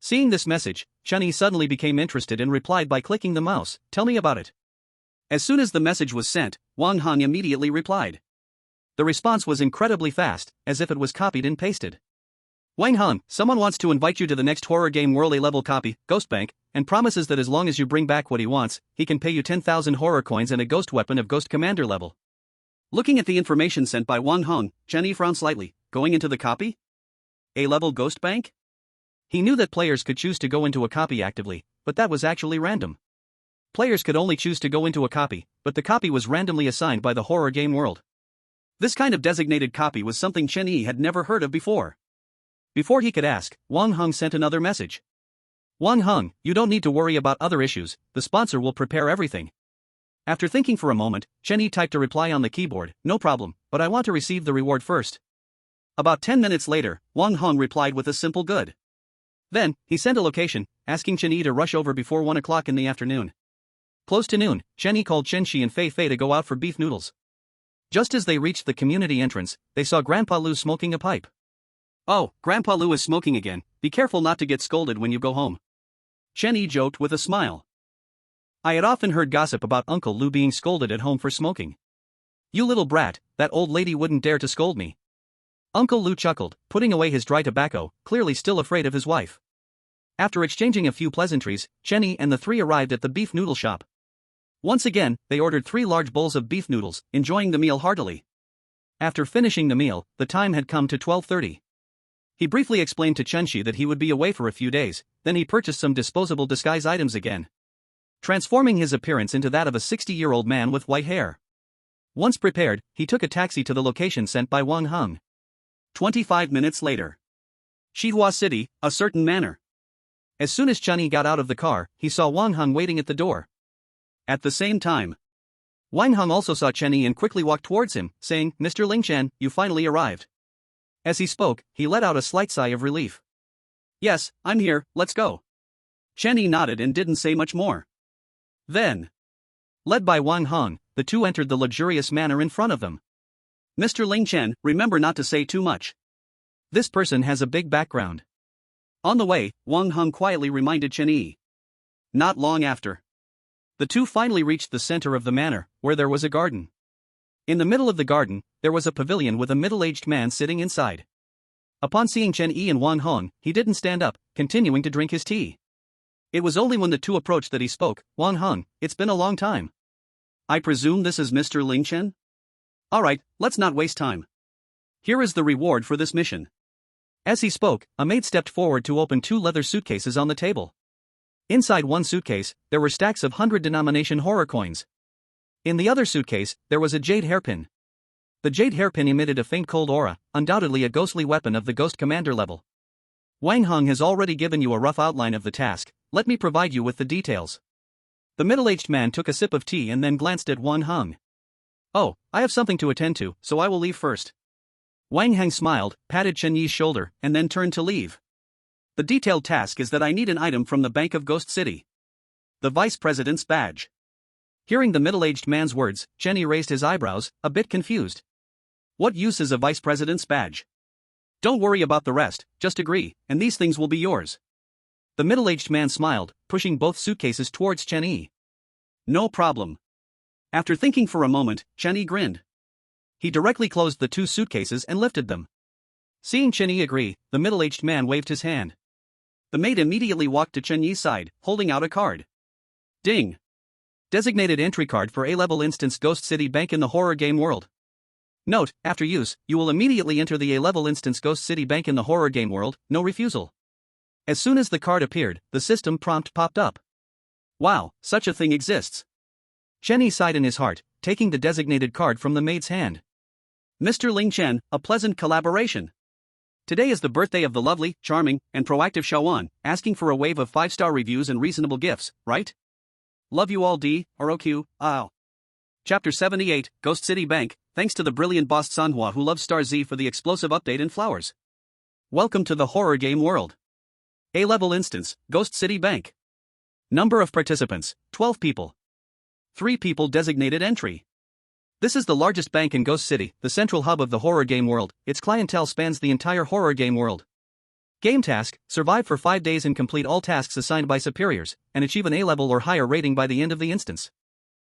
Seeing this message, Chunyi suddenly became interested and replied by clicking the mouse. Tell me about it. As soon as the message was sent, Wang Hong immediately replied. The response was incredibly fast, as if it was copied and pasted. Wang Hong, someone wants to invite you to the next horror game world A-level copy, Ghost Bank, and promises that as long as you bring back what he wants, he can pay you 10,000 horror coins and a ghost weapon of Ghost Commander level. Looking at the information sent by Wang Hong, Chunyi frowned slightly. Going into the copy? A-level Ghost Bank? He knew that players could choose to go into a copy actively, but that was actually random. Players could only choose to go into a copy, but the copy was randomly assigned by the horror game world. This kind of designated copy was something Chunyi had never heard of before. Before he could ask, Wang Hong sent another message. Wang Hong, you don't need to worry about other issues, the sponsor will prepare everything. After thinking for a moment, Chunyi typed a reply on the keyboard. No problem, but I want to receive the reward first. About 10 minutes later, Wang Hong replied with a simple good. Then, he sent a location, asking Chunyi to rush over before 1 o'clock in the afternoon. Close to noon, Chunyi called Chenxi and Fei Fei to go out for beef noodles. Just as they reached the community entrance, they saw Grandpa Lu smoking a pipe. Oh, Grandpa Lu is smoking again, be careful not to get scolded when you go home. Chunyi joked with a smile. I had often heard gossip about Uncle Lu being scolded at home for smoking. You little brat, that old lady wouldn't dare to scold me. Uncle Lu chuckled, putting away his dry tobacco, clearly still afraid of his wife. After exchanging a few pleasantries, Chunyi and the three arrived at the beef noodle shop. Once again, they ordered 3 large bowls of beef noodles, enjoying the meal heartily. After finishing the meal, the time had come to 12:30. He briefly explained to Chenxi that he would be away for a few days, then he purchased some disposable disguise items again, transforming his appearance into that of a 60-year-old man with white hair. Once prepared, he took a taxi to the location sent by Wang Hong. 25 minutes later. Xihua City, a certain manor. As soon as Chunyi got out of the car, he saw Wang Hong waiting at the door. At the same time, Wang Hong also saw Chunyi and quickly walked towards him, saying, Mr. Lingchen, you finally arrived. As he spoke, he let out a slight sigh of relief. Yes, I'm here, let's go. Chunyi nodded and didn't say much more. Then, led by Wang Hong, the two entered the luxurious manor in front of them. Mr. Lingchen, remember not to say too much. This person has a big background. On the way, Wang Hong quietly reminded Chunyi. Not long after, the two finally reached the center of the manor, where there was a garden. In the middle of the garden, there was a pavilion with a middle-aged man sitting inside. Upon seeing Chunyi and Wang Hong, he didn't stand up, continuing to drink his tea. It was only when the two approached that he spoke. Wang Hong, it's been a long time. I presume this is Mr. Lingchen? Alright, let's not waste time. Here is the reward for this mission. As he spoke, a maid stepped forward to open 2 leather suitcases on the table. Inside one suitcase, there were stacks of 100-denomination horror coins. In the other suitcase, there was a jade hairpin. The jade hairpin emitted a faint cold aura, undoubtedly a ghostly weapon of the Ghost Commander level. Wang Hong has already given you a rough outline of the task, let me provide you with the details. The middle-aged man took a sip of tea and then glanced at Wang Hong. Oh, I have something to attend to, so I will leave first. Wang Hong smiled, patted Chunyi's shoulder, and then turned to leave. The detailed task is that I need an item from the Bank of Ghost City. The Vice President's badge. Hearing the middle-aged man's words, Chunyi raised his eyebrows, a bit confused. What use is a Vice President's badge? Don't worry about the rest, just agree, and these things will be yours. The middle-aged man smiled, pushing both suitcases towards Chunyi. No problem. After thinking for a moment, Chunyi grinned. He directly closed the 2 suitcases and lifted them. Seeing Chunyi agree, the middle-aged man waved his hand. The maid immediately walked to Chunyi's side, holding out a card. Ding! Designated entry card for A-level instance Ghost City Bank in the horror game world. Note, after use, you will immediately enter the A-level instance Ghost City Bank in the horror game world, no refusal. As soon as the card appeared, the system prompt popped up. Wow, such a thing exists. Chunyi sighed in his heart, taking the designated card from the maid's hand. Mr. Lingchen, a pleasant collaboration. Today is the birthday of the lovely, charming, and proactive Shawan, asking for a wave of 5-star reviews and reasonable gifts, right? Love you all D, ROQ, AO. Chapter 78, Ghost City Bank, thanks to the brilliant boss Sanhua who loves Star Z for the explosive update and flowers. Welcome to the horror game world. A-level instance, Ghost City Bank. Number of participants, 12 people. 3 people designated entry. This is the largest bank in Ghost City, the central hub of the horror game world. Its clientele spans the entire horror game world. Game task: survive for 5 days and complete all tasks assigned by superiors, and achieve an A-level or higher rating by the end of the instance.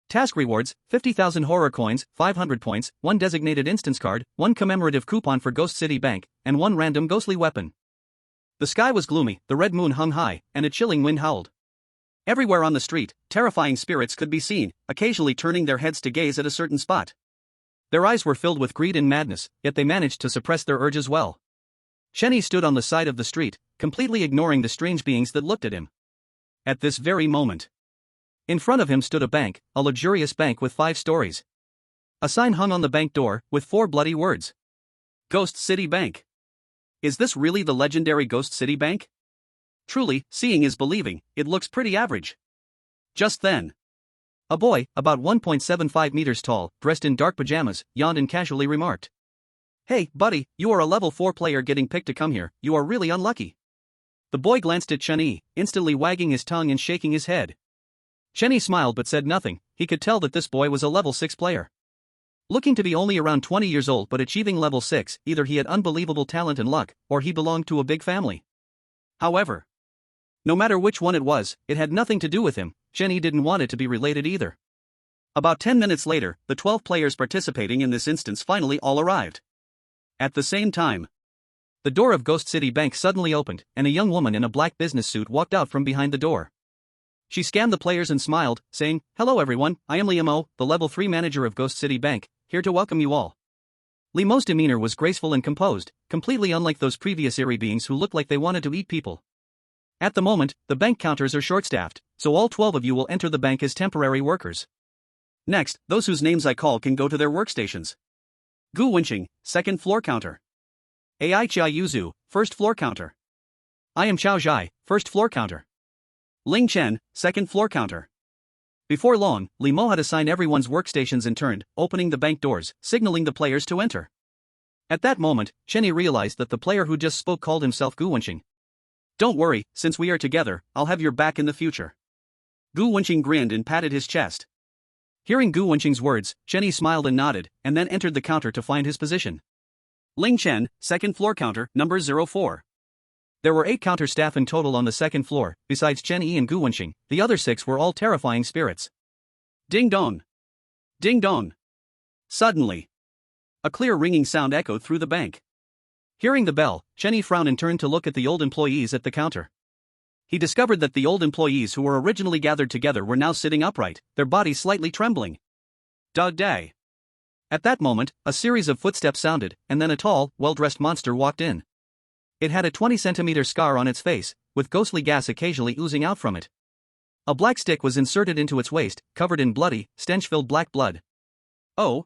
Task rewards: 50,000 horror coins, 500 points, 1 designated instance card, 1 commemorative coupon for Ghost City Bank, and 1 random ghostly weapon. The sky was gloomy, the red moon hung high, and a chilling wind howled. Everywhere on the street, terrifying spirits could be seen, occasionally turning their heads to gaze at a certain spot. Their eyes were filled with greed and madness, yet they managed to suppress their urges well. Chenny stood on the side of the street, completely ignoring the strange beings that looked at him. At this very moment, in front of him stood a bank, a luxurious bank with 5 stories. A sign hung on the bank door, with 4 bloody words. Ghost City Bank. Is this really the legendary Ghost City Bank? Truly, seeing is believing, it looks pretty average. Just then, a boy, about 1.75 meters tall, dressed in dark pajamas, yawned and casually remarked. Hey, buddy, you are a level 4 player getting picked to come here, you are really unlucky. The boy glanced at Chenny, instantly wagging his tongue and shaking his head. Chenny smiled but said nothing. He could tell that this boy was a level 6 player. Looking to be only around 20 years old but achieving level 6, either he had unbelievable talent and luck, or he belonged to a big family. However, no matter which one it was, it had nothing to do with him. Chenny didn't want it to be related either. About 10 minutes later, the 12 players participating in this instance finally all arrived. At the same time, the door of Ghost City Bank suddenly opened, and a young woman in a black business suit walked out from behind the door. She scanned the players and smiled, saying, "Hello everyone, I am Limo, the level 3 manager of Ghost City Bank, here to welcome you all." Limo's demeanor was graceful and composed, completely unlike those previous eerie beings who looked like they wanted to eat people. At the moment, the bank counters are short-staffed, so all 12 of you will enter the bank as temporary workers. Next, those whose names I call can go to their workstations. Gu Winching, 2nd floor counter. Ai Chai Yuzu, 1st floor counter. I am Chao Zhai, 1st floor counter. Ling Chen, 2nd floor counter. Before long, Li Mo had assigned everyone's workstations in turn, opening the bank doors, signaling the players to enter. At that moment, Chenny realized that the player who just spoke called himself Gu Winching. Don't worry, since we are together, I'll have your back in the future. Gu Winching grinned and patted his chest. Hearing Gu Winching's words, Chenny smiled and nodded, and then entered the counter to find his position. Ling Chen, 2nd floor counter, number 04. There were 8 counter staff in total on the 2nd floor, besides Chenny and Gu Winching. The other 6 were all terrifying spirits. Ding dong! Ding dong! Suddenly, a clear ringing sound echoed through the bank. Hearing the bell, Chenny frowned and turned to look at the old employees at the counter. He discovered that the old employees who were originally gathered together were now sitting upright, their bodies slightly trembling. Dog day. At that moment, a series of footsteps sounded, and then a tall, well-dressed monster walked in. It had a 20-centimeter scar on its face, with ghostly gas occasionally oozing out from it. A black stick was inserted into its waist, covered in bloody, stench-filled black blood. Oh!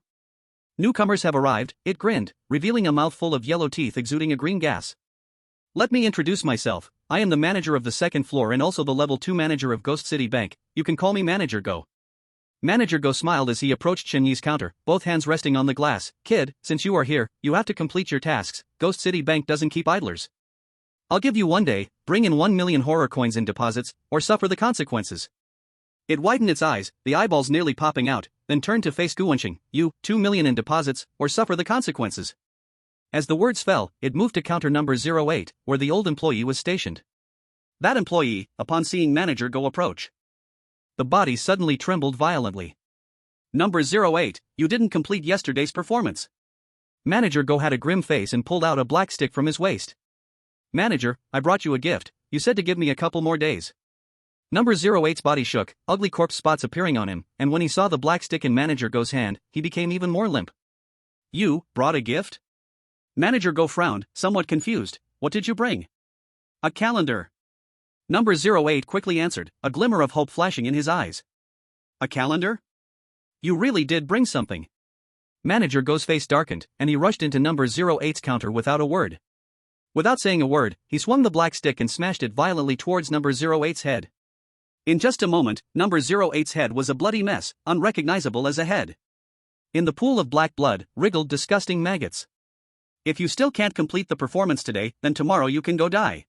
Newcomers have arrived, it grinned, revealing a mouth full of yellow teeth exuding a green gas. Let me introduce myself. I am the manager of the 2nd floor and also the level 2 manager of Ghost City Bank. You can call me Manager Go. Manager Go smiled as he approached Chenyi's counter, both hands resting on the glass. Kid, since you are here, you have to complete your tasks. Ghost City Bank doesn't keep idlers. I'll give you 1 day, bring in 1 million horror coins in deposits, or suffer the consequences. It widened its eyes, the eyeballs nearly popping out, then turned to face Gu Winching. You, 2 million in deposits, or suffer the consequences. As the words fell, it moved to counter number 08, where the old employee was stationed. That employee, upon seeing Manager Go approach, the body suddenly trembled violently. Number 08, you didn't complete yesterday's performance. Manager Go had a grim face and pulled out a black stick from his waist. Manager, I brought you a gift. You said to give me a couple more days. Number 08's body shook, ugly corpse spots appearing on him, and when he saw the black stick in Manager Go's hand, he became even more limp. You brought a gift? Manager Go frowned, somewhat confused. What did you bring? A calendar. Number 08 quickly answered, a glimmer of hope flashing in his eyes. A calendar? You really did bring something. Manager Go's face darkened, and he rushed into number 08's counter without a word. Without saying a word, he swung the black stick and smashed it violently towards number 08's head. In just a moment, number 08's head was a bloody mess, unrecognizable as a head. In the pool of black blood, wriggled disgusting maggots. If you still can't complete the performance today, then tomorrow you can go die.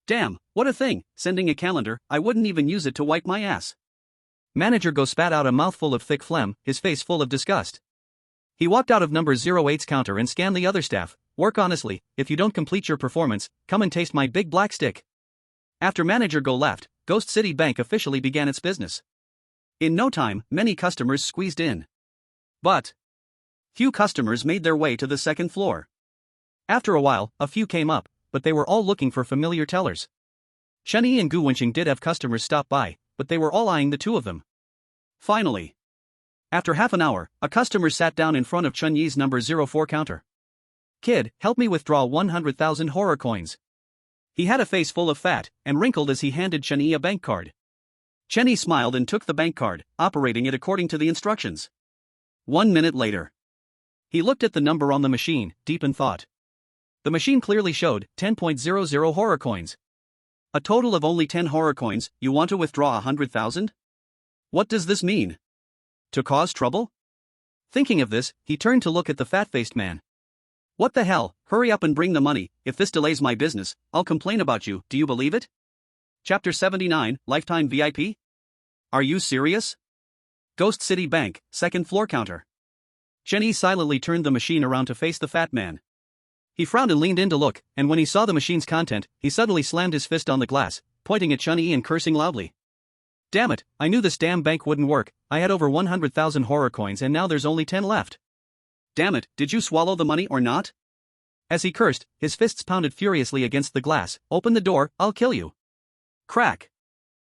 Damn, what a thing, sending a calendar, I wouldn't even use it to wipe my ass. Manager Go spat out a mouthful of thick phlegm, his face full of disgust. He walked out of number 08's counter and scanned the other staff. Work honestly, if you don't complete your performance, come and taste my big black stick. After Manager Go left, Ghost City Bank officially began its business. In no time, many customers squeezed in. But few customers made their way to the second floor. After a while, a few came up, but they were all looking for familiar tellers. Chenyi and Gu Wenqing did have customers stop by, but they were all eyeing the two of them. Finally, after half an hour, a customer sat down in front of Chenyi's number 04 counter. "Kid, help me withdraw 100,000 horror coins." He had a face full of fat and wrinkled as he handed Chenyi a bank card. Chenyi smiled and took the bank card, operating it according to the instructions. 1 minute later, he looked at the number on the machine, deep in thought. The machine clearly showed 10.00 horror coins. A total of only 10 horror coins. You want to withdraw 100,000? What does this mean? To cause trouble? Thinking of this, he turned to look at the fat-faced man. "What the hell, hurry up and bring the money. If this delays my business, I'll complain about you, do you believe it?" Chapter 79, Lifetime VIP? Are you serious? Ghost City Bank, second floor counter. Chenyi silently turned the machine around to face the fat man. He frowned and leaned in to look, and when he saw the machine's content, he suddenly slammed his fist on the glass, pointing at Chenyi and cursing loudly. "Damn it, I knew this damn bank wouldn't work. I had over 100,000 horror coins and now there's only 10 left. Damn it, did you swallow the money or not?" As he cursed, his fists pounded furiously against the glass. "Open the door, I'll kill you." Crack.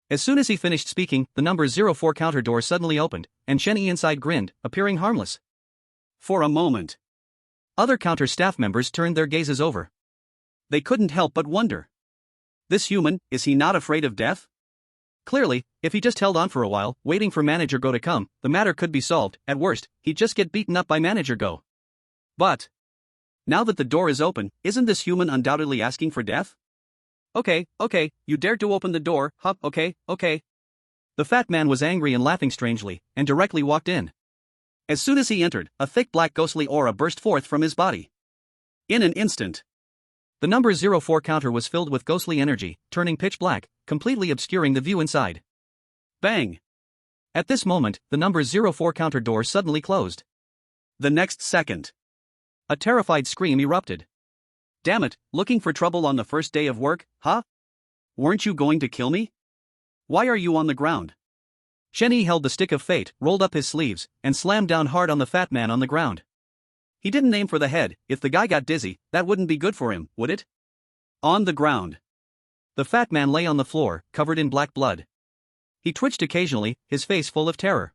As soon as he finished speaking, the number 04 counter door suddenly opened, and Chenyi inside grinned, appearing harmless. For a moment, other counter staff members turned their gazes over. They couldn't help but wonder. This human, is he not afraid of death? Clearly, if he just held on for a while, waiting for Manager Go to come, the matter could be solved. At worst, he'd just get beaten up by Manager Go. But now that the door is open, isn't this human undoubtedly asking for death? Okay, you dared to open the door, huh, okay. The fat man was angry and laughing strangely, and directly walked in. As soon as he entered, a thick black ghostly aura burst forth from his body. In an instant, the number 04 counter was filled with ghostly energy, turning pitch black, completely obscuring the view inside. Bang! At this moment, the number 04 counter door suddenly closed. The next second, a terrified scream erupted. "Damn it, looking for trouble on the first day of work, huh? Weren't you going to kill me? Why are you on the ground?" Chenyi held the stick of fate, rolled up his sleeves, and slammed down hard on the fat man on the ground. He didn't aim for the head. If the guy got dizzy, that wouldn't be good for him, would it? On the ground, the fat man lay on the floor, covered in black blood. He twitched occasionally, his face full of terror.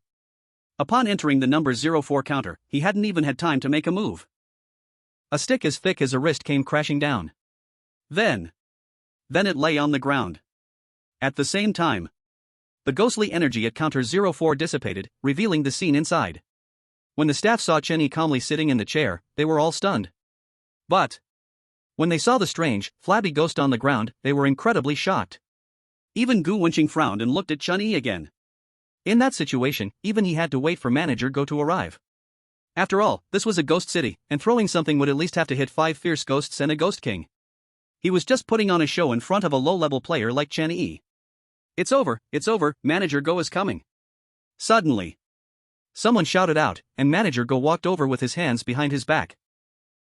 Upon entering the number 04 counter, he hadn't even had time to make a move. A stick as thick as a wrist came crashing down. Then it lay on the ground. At the same time, the ghostly energy at counter 04 dissipated, revealing the scene inside. When the staff saw Chenyi calmly sitting in the chair, they were all stunned. But when they saw the strange, flabby ghost on the ground, they were incredibly shocked. Even Gu Wenqing frowned and looked at Chenyi again. In that situation, even he had to wait for Manager Go to arrive. After all, this was a ghost city, and throwing something would at least have to hit 5 fierce ghosts and a ghost king. He was just putting on a show in front of a low-level player like Chenyi. It's over, Manager Go is coming." Suddenly, someone shouted out, and Manager Go walked over with his hands behind his back.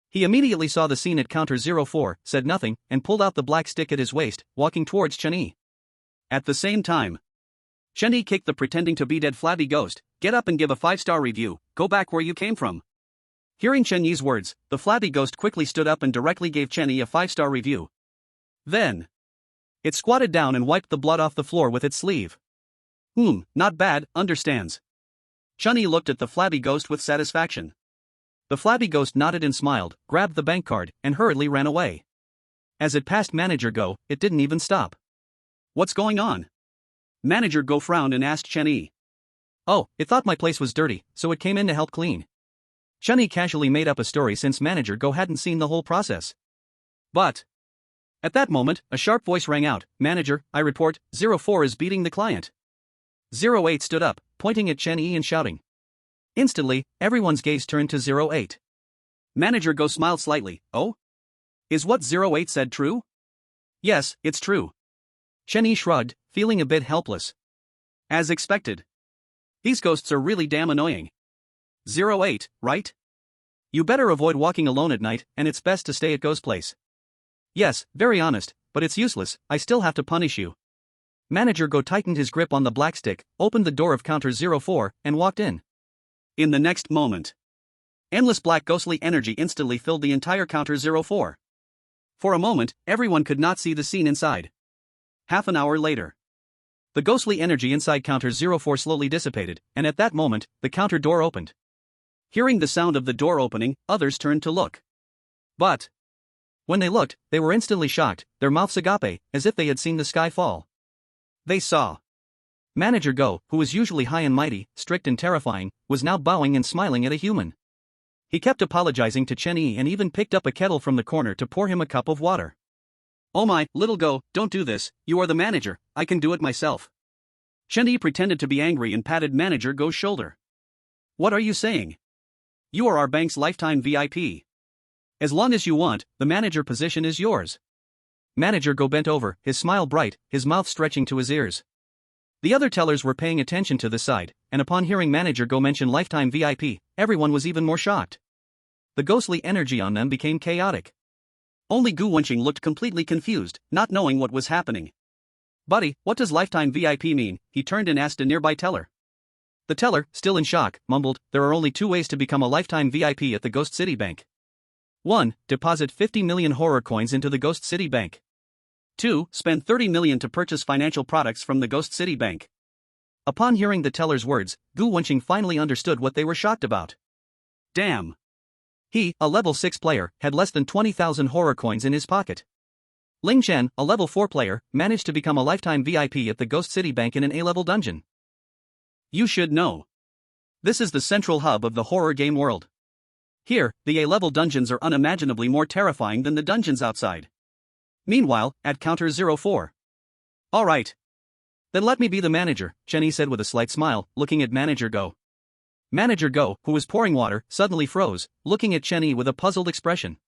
He immediately saw the scene at counter 04, said nothing, and pulled out the black stick at his waist, walking towards Chenyi. At the same time, Chenyi kicked the pretending to be dead flabby ghost. "Get up and give a 5-star review, go back where you came from." Hearing Chenyi's words, the flabby ghost quickly stood up and directly gave Chenyi a 5-star review. Then it squatted down and wiped the blood off the floor with its sleeve. Not bad, understands. Chenyi looked at the flabby ghost with satisfaction. The flabby ghost nodded and smiled, grabbed the bank card, and hurriedly ran away. As it passed Manager Go, it didn't even stop. "What's going on?" Manager Go frowned and asked Chenyi. "Oh, it thought my place was dirty, so it came in to help clean." Chenyi casually made up a story since Manager Go hadn't seen the whole process. But at that moment, a sharp voice rang out, "Manager, I report, 04 is beating the client." 08 stood up, pointing at Chenyi and shouting. Instantly, everyone's gaze turned to 08. Manager Go smiled slightly. "Oh? Is what 08 said true?" "Yes, it's true." Chenyi shrugged, feeling a bit helpless. As expected, these ghosts are really damn annoying. 08, right? You better avoid walking alone at night, and it's best to stay at Go's place. Yes, very honest, but it's useless, I still have to punish you. Manager Go tightened his grip on the black stick, opened the door of counter 04, and walked in. In the next moment, endless black ghostly energy instantly filled the entire counter 04. For a moment, everyone could not see the scene inside. Half an hour later, the ghostly energy inside counter 04 slowly dissipated, and at that moment, the counter door opened. Hearing the sound of the door opening, others turned to look. But when they looked, they were instantly shocked, their mouths agape, as if they had seen the sky fall. They saw Manager Go, who was usually high and mighty, strict and terrifying, was now bowing and smiling at a human. He kept apologizing to Chen Yi and even picked up a kettle from the corner to pour him a cup of water. Oh my, little Go, don't do this, you are the manager, I can do it myself. Chen Yi pretended to be angry and patted Manager Go's shoulder. What are you saying? You are our bank's lifetime VIP. As long as you want, the manager position is yours. Manager Go bent over, his smile bright, his mouth stretching to his ears. The other tellers were paying attention to the side, and upon hearing Manager Go mention lifetime VIP, everyone was even more shocked. The ghostly energy on them became chaotic. Only Gu Wenqing looked completely confused, not knowing what was happening. Buddy, what does lifetime VIP mean? He turned and asked a nearby teller. The teller, still in shock, mumbled, there are only 2 ways to become a lifetime VIP at the Ghost City Bank. 1. Deposit 50 million horror coins into the Ghost City Bank. 2. Spend 30 million to purchase financial products from the Ghost City Bank. Upon hearing the teller's words, Gu Wenqing finally understood what they were shocked about. Damn! He, a level 6 player, had less than 20,000 horror coins in his pocket. Ling Chen, a level 4 player, managed to become a lifetime VIP at the Ghost City Bank in an A-level dungeon. You should know. This is the central hub of the horror game world. Here, the A-level dungeons are unimaginably more terrifying than the dungeons outside. Meanwhile, at counter 04. Alright. Then let me be the manager, Chen Yi said with a slight smile, looking at Manager Go. Manager Go, who was pouring water, suddenly froze, looking at Chen Yi with a puzzled expression.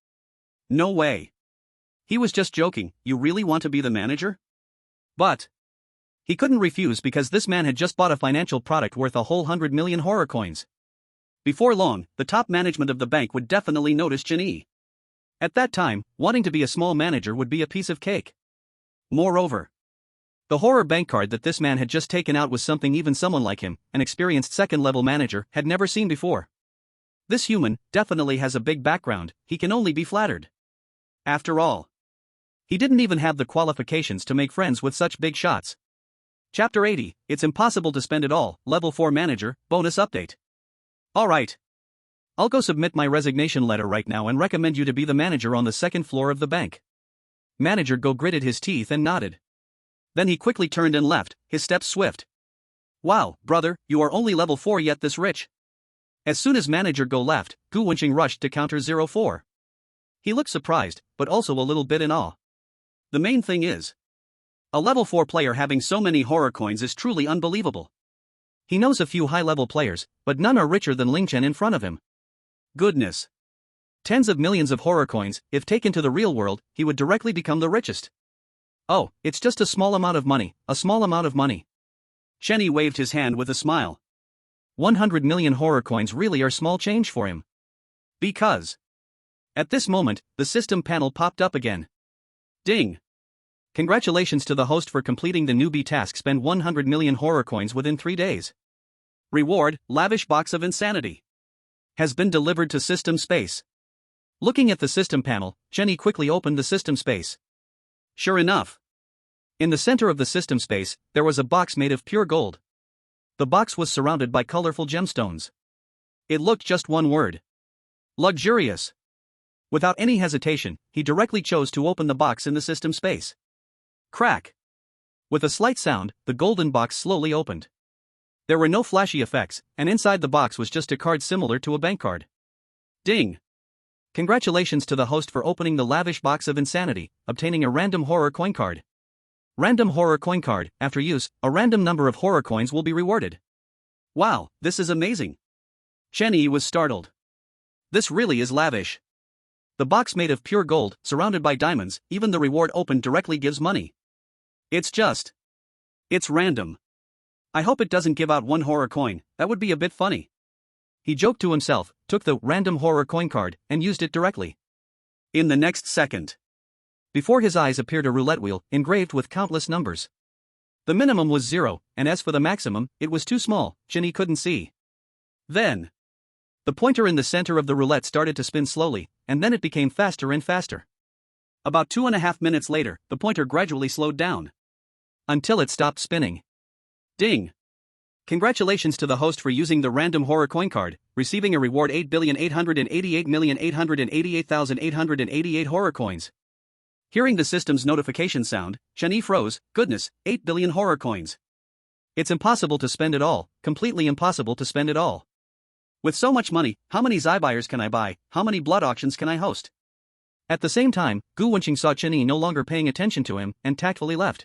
No way. He was just joking, you really want to be the manager? But he couldn't refuse because this man had just bought a financial product worth a whole 100 million horror coins. Before long, the top management of the bank would definitely notice Chen Yi. At that time, wanting to be a small manager would be a piece of cake. Moreover, the horror bank card that this man had just taken out was something even someone like him, an experienced second-level manager, had never seen before. This human definitely has a big background, he can only be flattered. After all, he didn't even have the qualifications to make friends with such big shots. Chapter 80, It's Impossible to Spend It All, Level 4 Manager, Bonus Update. Alright. I'll go submit my resignation letter right now and recommend you to be the manager on the second floor of the bank. Manager Go gritted his teeth and nodded. Then he quickly turned and left, his steps swift. Wow, brother, you are only level 4 yet this rich. As soon as Manager Go left, Gu Wenqing rushed to counter 04. He looked surprised, but also a little bit in awe. The main thing is, a level 4 player having so many horror coins is truly unbelievable. He knows a few high-level players, but none are richer than Ling Chen in front of him. Goodness. Tens of millions of horror coins, if taken to the real world, he would directly become the richest. Oh, it's just a small amount of money, a small amount of money. Chen Yi waved his hand with a smile. 100 million horror coins really are small change for him. Because at this moment, the system panel popped up again. Ding! Congratulations to the host for completing the newbie task. Spend 100 million horror coins within 3 days. Reward, Lavish Box of Insanity. Has been delivered to system space. Looking at the system panel, Chen Yi quickly opened the system space. Sure enough. In the center of the system space, there was a box made of pure gold. The box was surrounded by colorful gemstones. It looked just one word. Luxurious. Without any hesitation, he directly chose to open the box in the system space. Crack. With a slight sound, the golden box slowly opened. There were no flashy effects, and inside the box was just a card similar to a bank card. Ding! Congratulations to the host for opening the Lavish Box of Insanity, obtaining a random horror coin card. Random horror coin card, after use, a random number of horror coins will be rewarded. Wow, this is amazing. Chen Yi was startled. This really is lavish. The box made of pure gold, surrounded by diamonds, even the reward opened directly gives money. It's random. I hope it doesn't give out one horror coin, that would be a bit funny. He joked to himself, took the random horror coin card, and used it directly. In the next second, before his eyes appeared a roulette wheel, engraved with countless numbers. The minimum was 0, and as for the maximum, it was too small, Chinny couldn't see. Then, the pointer in the center of the roulette started to spin slowly, and then it became faster and faster. About 2.5 minutes later, the pointer gradually slowed down. Until it stopped spinning. Ding! Congratulations to the host for using the random horror coin card, receiving a reward 8,888,888,888 horror coins. Hearing the system's notification sound, Chenny froze. Goodness, 8 billion horror coins. It's impossible to spend it all, completely impossible to spend it all. With so much money, how many Zybuyers can I buy, how many blood auctions can I host? At the same time, Gu Wenqing saw Chenny no longer paying attention to him, and tactfully left.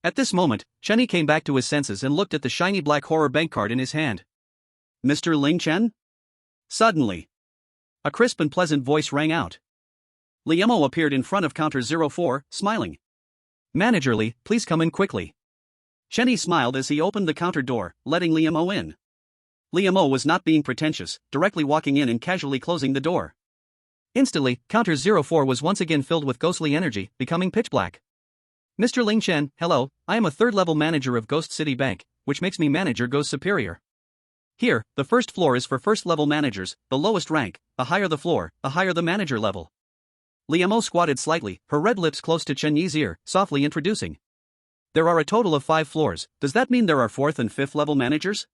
At this moment, Chenny came back to his senses and looked at the shiny black horror bank card in his hand. Mr. Ling Chen? Suddenly, a crisp and pleasant voice rang out. Liemo appeared in front of counter 04, smiling. Manager Li, please come in quickly. Chenny smiled as he opened the counter door, letting Liemo in. Liemo was not being pretentious, directly walking in and casually closing the door. Instantly, counter 04 was once again filled with ghostly energy, becoming pitch black. Mr. Ling Chen, hello, I am a third-level manager of Ghost City Bank, which makes me manager Ghost Superior. Here, the first floor is for first-level managers, the lowest rank, the higher the floor, the higher the manager level. Liemo squatted slightly, her red lips close to Chen Yi's ear, softly introducing. There are a total of 5 floors, does that mean there are 4th and 5th level managers?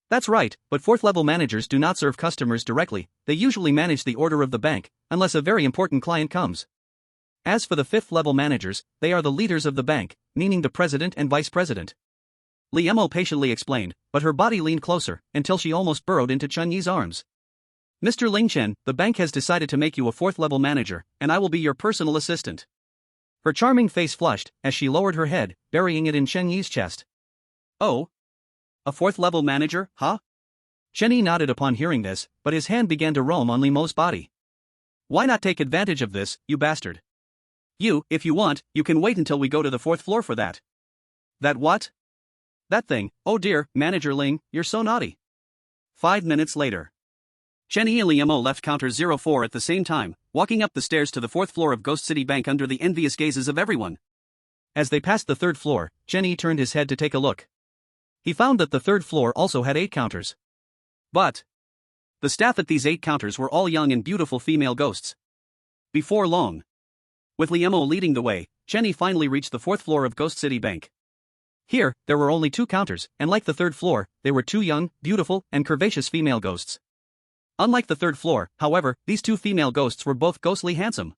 That's right, but 4th level managers do not serve customers directly, they usually manage the order of the bank, unless a very important client comes. As for the 5th level managers, they are the leaders of the bank, meaning the president and vice president. Liemo patiently explained, but her body leaned closer, until she almost burrowed into Chen Yi's arms. Mr. Ling Chen, the bank has decided to make you a 4th level manager, and I will be your personal assistant. Her charming face flushed, as she lowered her head, burying it in Chen Yi's chest. Oh? A 4th level manager, huh? Chen Yi nodded upon hearing this, but his hand began to roam on Limeo's body. Why not take advantage of this, you bastard? You, if you want, you can wait until we go to the 4th floor for that. That what? That thing, oh dear, Manager Ling, you're so naughty. 5 minutes later. Chen Yi and Liemo left counter 04 at the same time, walking up the stairs to the 4th floor of Ghost City Bank under the envious gazes of everyone. As they passed the 3rd floor, Chen Yi turned his head to take a look. He found that the 3rd floor also had 8 counters. But the staff at these 8 counters were all young and beautiful female ghosts. Before long, with Liemo leading the way, Chen Yi finally reached the 4th floor of Ghost City Bank. Here, there were only 2 counters, and like the 3rd floor, they were 2 young, beautiful, and curvaceous female ghosts. Unlike the 3rd floor, however, these 2 female ghosts were both ghostly handsome.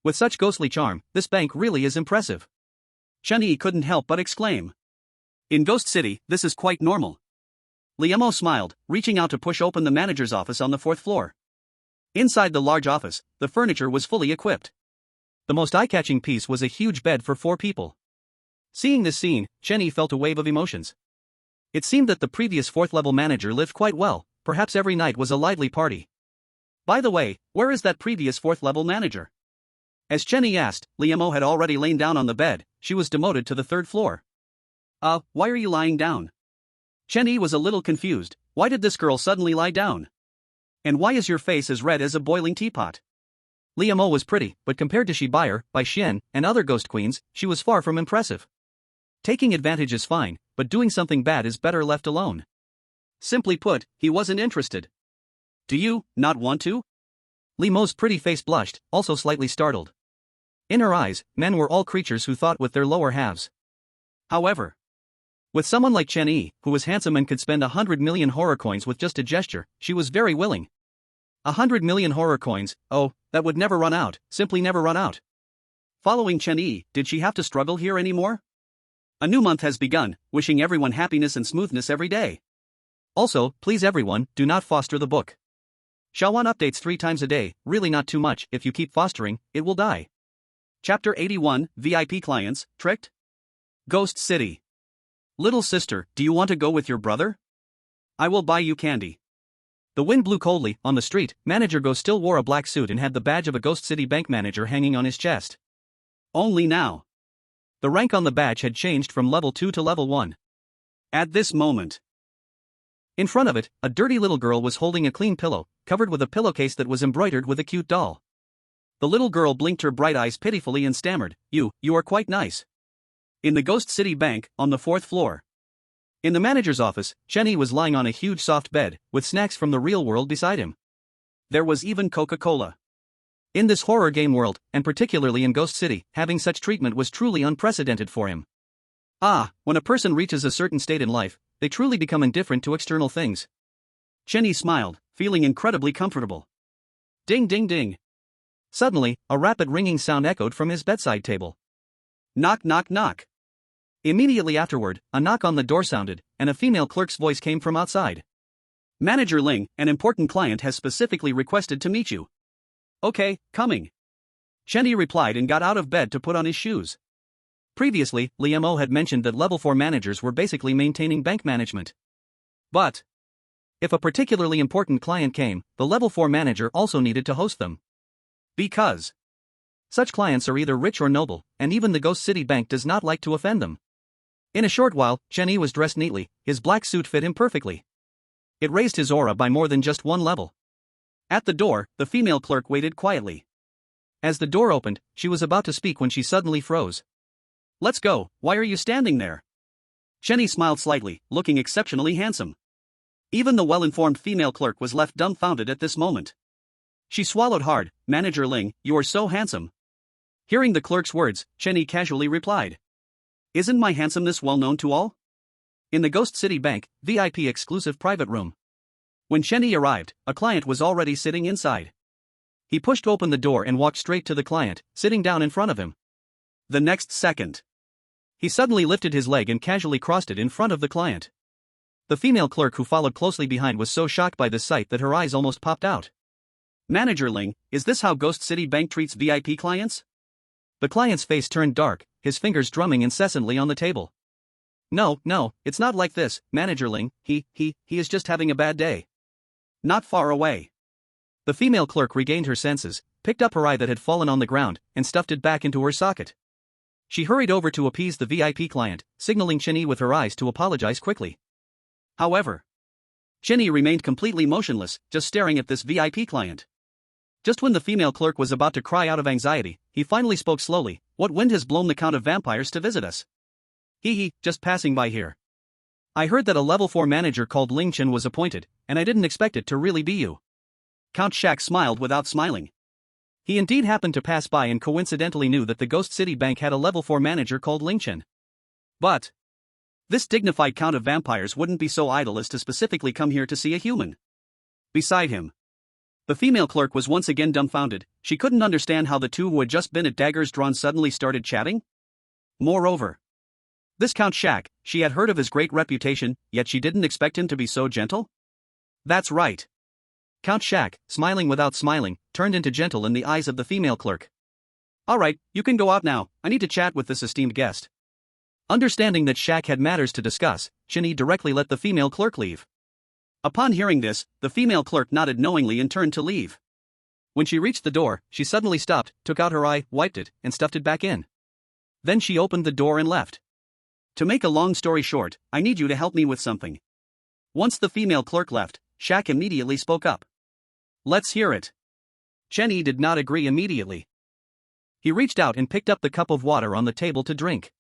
With such ghostly charm, this bank really is impressive. Chen Yi couldn't help but exclaim. In Ghost City, this is quite normal. Liemo smiled, reaching out to push open the manager's office on the 4th floor. Inside the large office, the furniture was fully equipped. The most eye-catching piece was a huge bed for 4 people. Seeing this scene, Chen Yi felt a wave of emotions. It seemed that the previous 4th level manager lived quite well, perhaps every night was a lively party. By the way, where is that previous 4th level manager? As Chen Yi asked, Liemo had already lain down on the bed, she was demoted to the 3rd floor. Why are you lying down? Chen Yi was a little confused, why did this girl suddenly lie down? And why is your face as red as a boiling teapot? Liemo was pretty, but compared to Shibuyer, Bai Xian, and other ghost queens, she was far from impressive. Taking advantage is fine, but doing something bad is better left alone. Simply put, he wasn't interested. Do you not want to? Limeo's pretty face blushed, also slightly startled. In her eyes, men were all creatures who thought with their lower halves. However, with someone like Chen Yi, who was handsome and could spend 100 million horror coins with just a gesture, she was very willing. 100 million horror coins, oh, that would never run out, simply never run out. Following Chen Yi, did she have to struggle here anymore? A new month has begun, wishing everyone happiness and smoothness every day. Also, please everyone, do not foster the book. Shawan updates 3 times a day, really not too much, if you keep fostering, it will die. Chapter 81, VIP Clients, Tricked? Ghost City. Little sister, do you want to go with your brother? I will buy you candy. The wind blew coldly. On the street, Manager Go still wore a black suit and had the badge of a Ghost City bank manager hanging on his chest. Only now. The rank on the badge had changed from level 2 to level 1. At this moment, In front of it, a dirty little girl was holding a clean pillow, covered with a pillowcase that was embroidered with a cute doll. The little girl blinked her bright eyes pitifully and stammered, You are quite nice. In the Ghost City Bank, on the 4th floor. In the manager's office, Chenny was lying on a huge soft bed, with snacks from the real world beside him. There was even Coca-Cola. In this horror game world, and particularly in Ghost City, having such treatment was truly unprecedented for him. When a person reaches a certain state in life, they truly become indifferent to external things. Chenny smiled, feeling incredibly comfortable. Ding ding ding. Suddenly, a rapid ringing sound echoed from his bedside table. Knock knock knock. Immediately afterward, a knock on the door sounded, and a female clerk's voice came from outside. Manager Ling, an important client has specifically requested to meet you. Okay, coming. Chenny replied and got out of bed to put on his shoes. Previously, Liamo had mentioned that level 4 managers were basically maintaining bank management. But if a particularly important client came, the level 4 manager also needed to host them. Because such clients are either rich or noble, and even the Ghost City Bank does not like to offend them. In a short while, Chenny was dressed neatly, his black suit fit him perfectly. It raised his aura by more than just one level. At the door, the female clerk waited quietly. As the door opened, she was about to speak when she suddenly froze. Let's go, why are you standing there? Chenny smiled slightly, looking exceptionally handsome. Even the well-informed female clerk was left dumbfounded at this moment. She swallowed hard. Manager Ling, you are so handsome. Hearing the clerk's words, Chenny casually replied. Isn't my handsomeness well known to all? In the Ghost City Bank, VIP exclusive private room. When Chenny arrived, a client was already sitting inside. He pushed open the door and walked straight to the client, sitting down in front of him. The next second, he suddenly lifted his leg and casually crossed it in front of the client. The female clerk who followed closely behind was so shocked by this sight that her eyes almost popped out. Manager Ling, is this how Ghost City Bank treats VIP clients? The client's face turned dark, his fingers drumming incessantly on the table. No, it's not like this, Manager Ling, he is just having a bad day. Not far away. The female clerk regained her senses, picked up her eye that had fallen on the ground, and stuffed it back into her socket. She hurried over to appease the VIP client, signaling Chenny with her eyes to apologize quickly. However, Chenny remained completely motionless, just staring at this VIP client. Just when the female clerk was about to cry out of anxiety, he finally spoke slowly. What wind has blown the Count of Vampires to visit us? Just passing by here. I heard that a level 4 manager called Ling Chen was appointed, and I didn't expect it to really be you. Count Shak smiled without smiling. He indeed happened to pass by and coincidentally knew that the Ghost City Bank had a level 4 manager called Ling Chen. But this dignified Count of Vampires wouldn't be so idle as to specifically come here to see a human. Beside him, the female clerk was once again dumbfounded. She couldn't understand how the two who had just been at daggers drawn suddenly started chatting. Moreover, this Count Shak, she had heard of his great reputation, yet she didn't expect him to be so gentle. That's right. Count Shak, smiling without smiling, turned into gentle in the eyes of the female clerk. Alright, you can go out now, I need to chat with this esteemed guest. Understanding that Shak had matters to discuss, Chenny directly let the female clerk leave. Upon hearing this, the female clerk nodded knowingly and turned to leave. When she reached the door, she suddenly stopped, took out her eye, wiped it, and stuffed it back in. Then she opened the door and left. To make a long story short, I need you to help me with something. Once the female clerk left, Shak immediately spoke up. Let's hear it. Chenny did not agree immediately. He reached out and picked up the cup of water on the table to drink.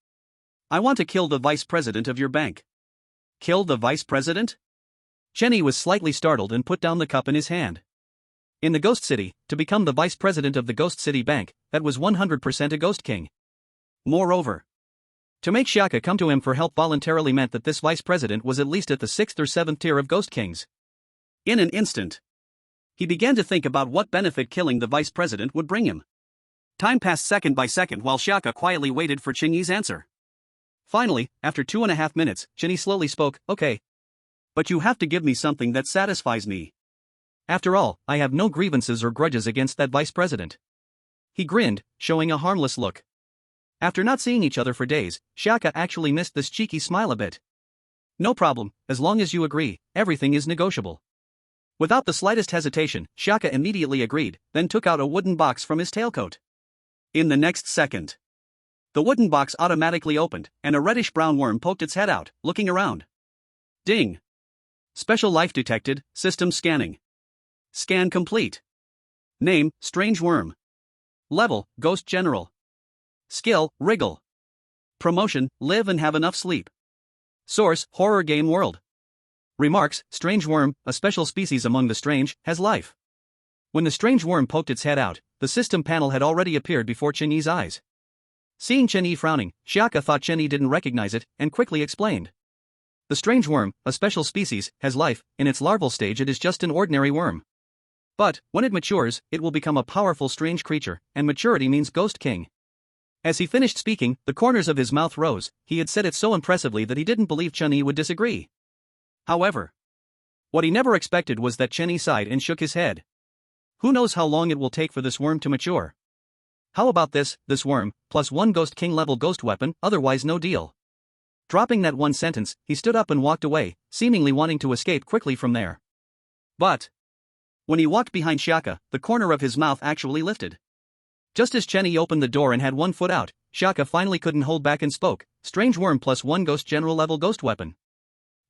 I want to kill the vice president of your bank. Kill the vice president? Chenny was slightly startled and put down the cup in his hand. In the Ghost City, to become the vice president of the Ghost City Bank, that was 100% a Ghost King. Moreover, to make Shaka come to him for help voluntarily meant that this vice president was at least at the 6th or 7th tier of Ghost Kings. In an instant, he began to think about what benefit killing the vice president would bring him. Time passed second by second while Shaka quietly waited for Chenyi's answer. Finally, after 2.5 minutes, Chenyi slowly spoke, Okay. But you have to give me something that satisfies me. After all, I have no grievances or grudges against that vice president. He grinned, showing a harmless look. After not seeing each other for days, Shaka actually missed this cheeky smile a bit. No problem, as long as you agree, everything is negotiable. Without the slightest hesitation, Shaka immediately agreed, then took out a wooden box from his tailcoat. In the next second, the wooden box automatically opened, and a reddish-brown worm poked its head out, looking around. Ding! Special life detected, system scanning. Scan complete. Name, Strange Worm. Level, Ghost General. Skill, Wriggle. Promotion, Live and have enough sleep. Source, Horror Game World. Remarks, Strange Worm, a special species among the strange, has life. When the strange worm poked its head out, the system panel had already appeared before Chen-Yi's eyes. Seeing Chen-Yi frowning, Xiaka thought Chen-Yi didn't recognize it, and quickly explained. The strange worm, a special species, has life. In its larval stage it is just an ordinary worm. But, when it matures, it will become a powerful strange creature, and maturity means Ghost King. As he finished speaking, the corners of his mouth rose. He had said it so impressively that he didn't believe Chen-Yi would disagree. However, what he never expected was that Chen-Yi sighed and shook his head. Who knows how long it will take for this worm to mature? How about this worm, plus one Ghost King level ghost weapon, otherwise no deal. Dropping that one sentence, he stood up and walked away, seemingly wanting to escape quickly from there. But when he walked behind Xiaka, the corner of his mouth actually lifted. Just as Chen-Yi opened the door and had one foot out, Xiaka finally couldn't hold back and spoke. Strange worm plus one Ghost General level ghost weapon.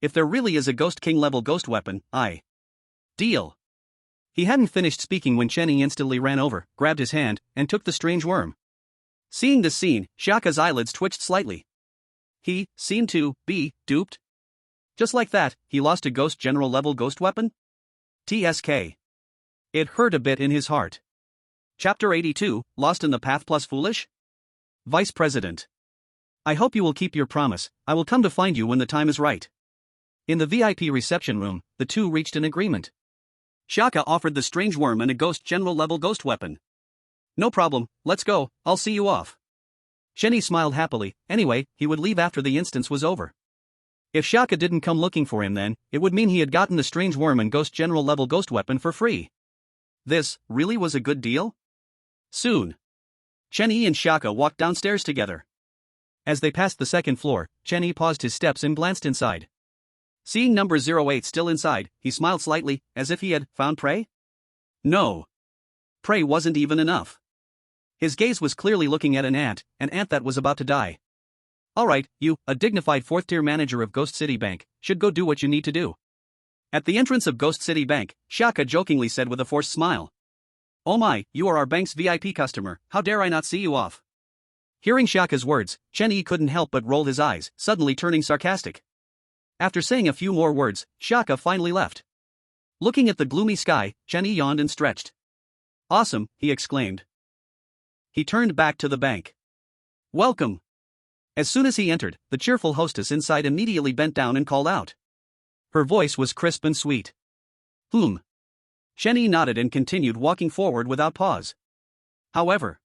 If there really is a Ghost King level ghost weapon, deal. He hadn't finished speaking when Chen-Yi instantly ran over, grabbed his hand, and took the strange worm. Seeing this scene, Xiaka's eyelids twitched slightly. He seemed to be duped. Just like that, he lost a Ghost General level ghost weapon? TSK. It hurt a bit in his heart. Chapter 82, Lost in the Path plus Foolish? Vice President. I hope you will keep your promise. I will come to find you when the time is right. In the VIP reception room, the two reached an agreement. Xiaka offered the strange worm and a Ghost General level ghost weapon. No problem, let's go, I'll see you off. Chen-Yi smiled happily. Anyway, he would leave after the instance was over. If Xiaka didn't come looking for him then, it would mean he had gotten the strange worm and Ghost General level ghost weapon for free. This really was a good deal? Soon, Chen-Yi and Xiaka walked downstairs together. As they passed the second floor, Chen-Yi paused his steps and glanced inside. Seeing number 08 still inside, he smiled slightly, as if he had found prey? No. Prey wasn't even enough. His gaze was clearly looking at an ant that was about to die. Alright, you, a dignified fourth-tier manager of Ghost City Bank, should go do what you need to do. At the entrance of Ghost City Bank, Xiaka jokingly said with a forced smile. Oh my, you are our bank's VIP customer, how dare I not see you off? Hearing Xiaka's words, Chen-Yi couldn't help but roll his eyes, suddenly turning sarcastic. After saying a few more words, Xiaka finally left. Looking at the gloomy sky, Chen-Yi yawned and stretched. Awesome, he exclaimed. He turned back to the bank. Welcome. As soon as he entered, the cheerful hostess inside immediately bent down and called out. Her voice was crisp and sweet. Chen-Yi nodded and continued walking forward without pause. However,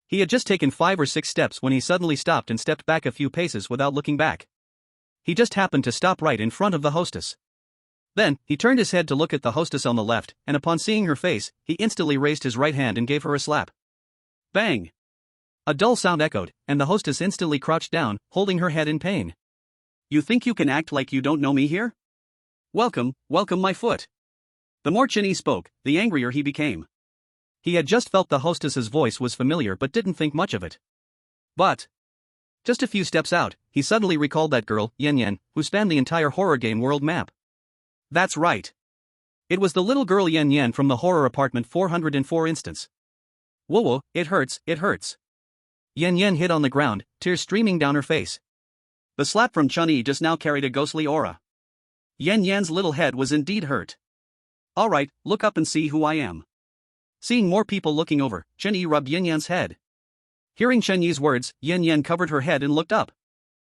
he had just taken 5 or 6 steps when he suddenly stopped and stepped back a few paces without looking back. He just happened to stop right in front of the hostess. Then, he turned his head to look at the hostess on the left, and upon seeing her face, he instantly raised his right hand and gave her a slap. Bang! A dull sound echoed, and the hostess instantly crouched down, holding her head in pain. You think you can act like you don't know me here? Welcome my foot. The more Chen-Yi spoke, the angrier he became. He had just felt the hostess's voice was familiar but didn't think much of it. But just a few steps out, he suddenly recalled that girl, Yan, who spanned the entire horror game world map. That's right. It was the little girl Yan from the horror apartment 404 instance. Whoa, it hurts. Yan hit on the ground, tears streaming down her face. The slap from Chen-Yi just now carried a ghostly aura. Yan's little head was indeed hurt. Alright, look up and see who I am. Seeing more people looking over, Chen-Yi rubbed Yan's head. Hearing Chen-Yi's words, Yan covered her head and looked up.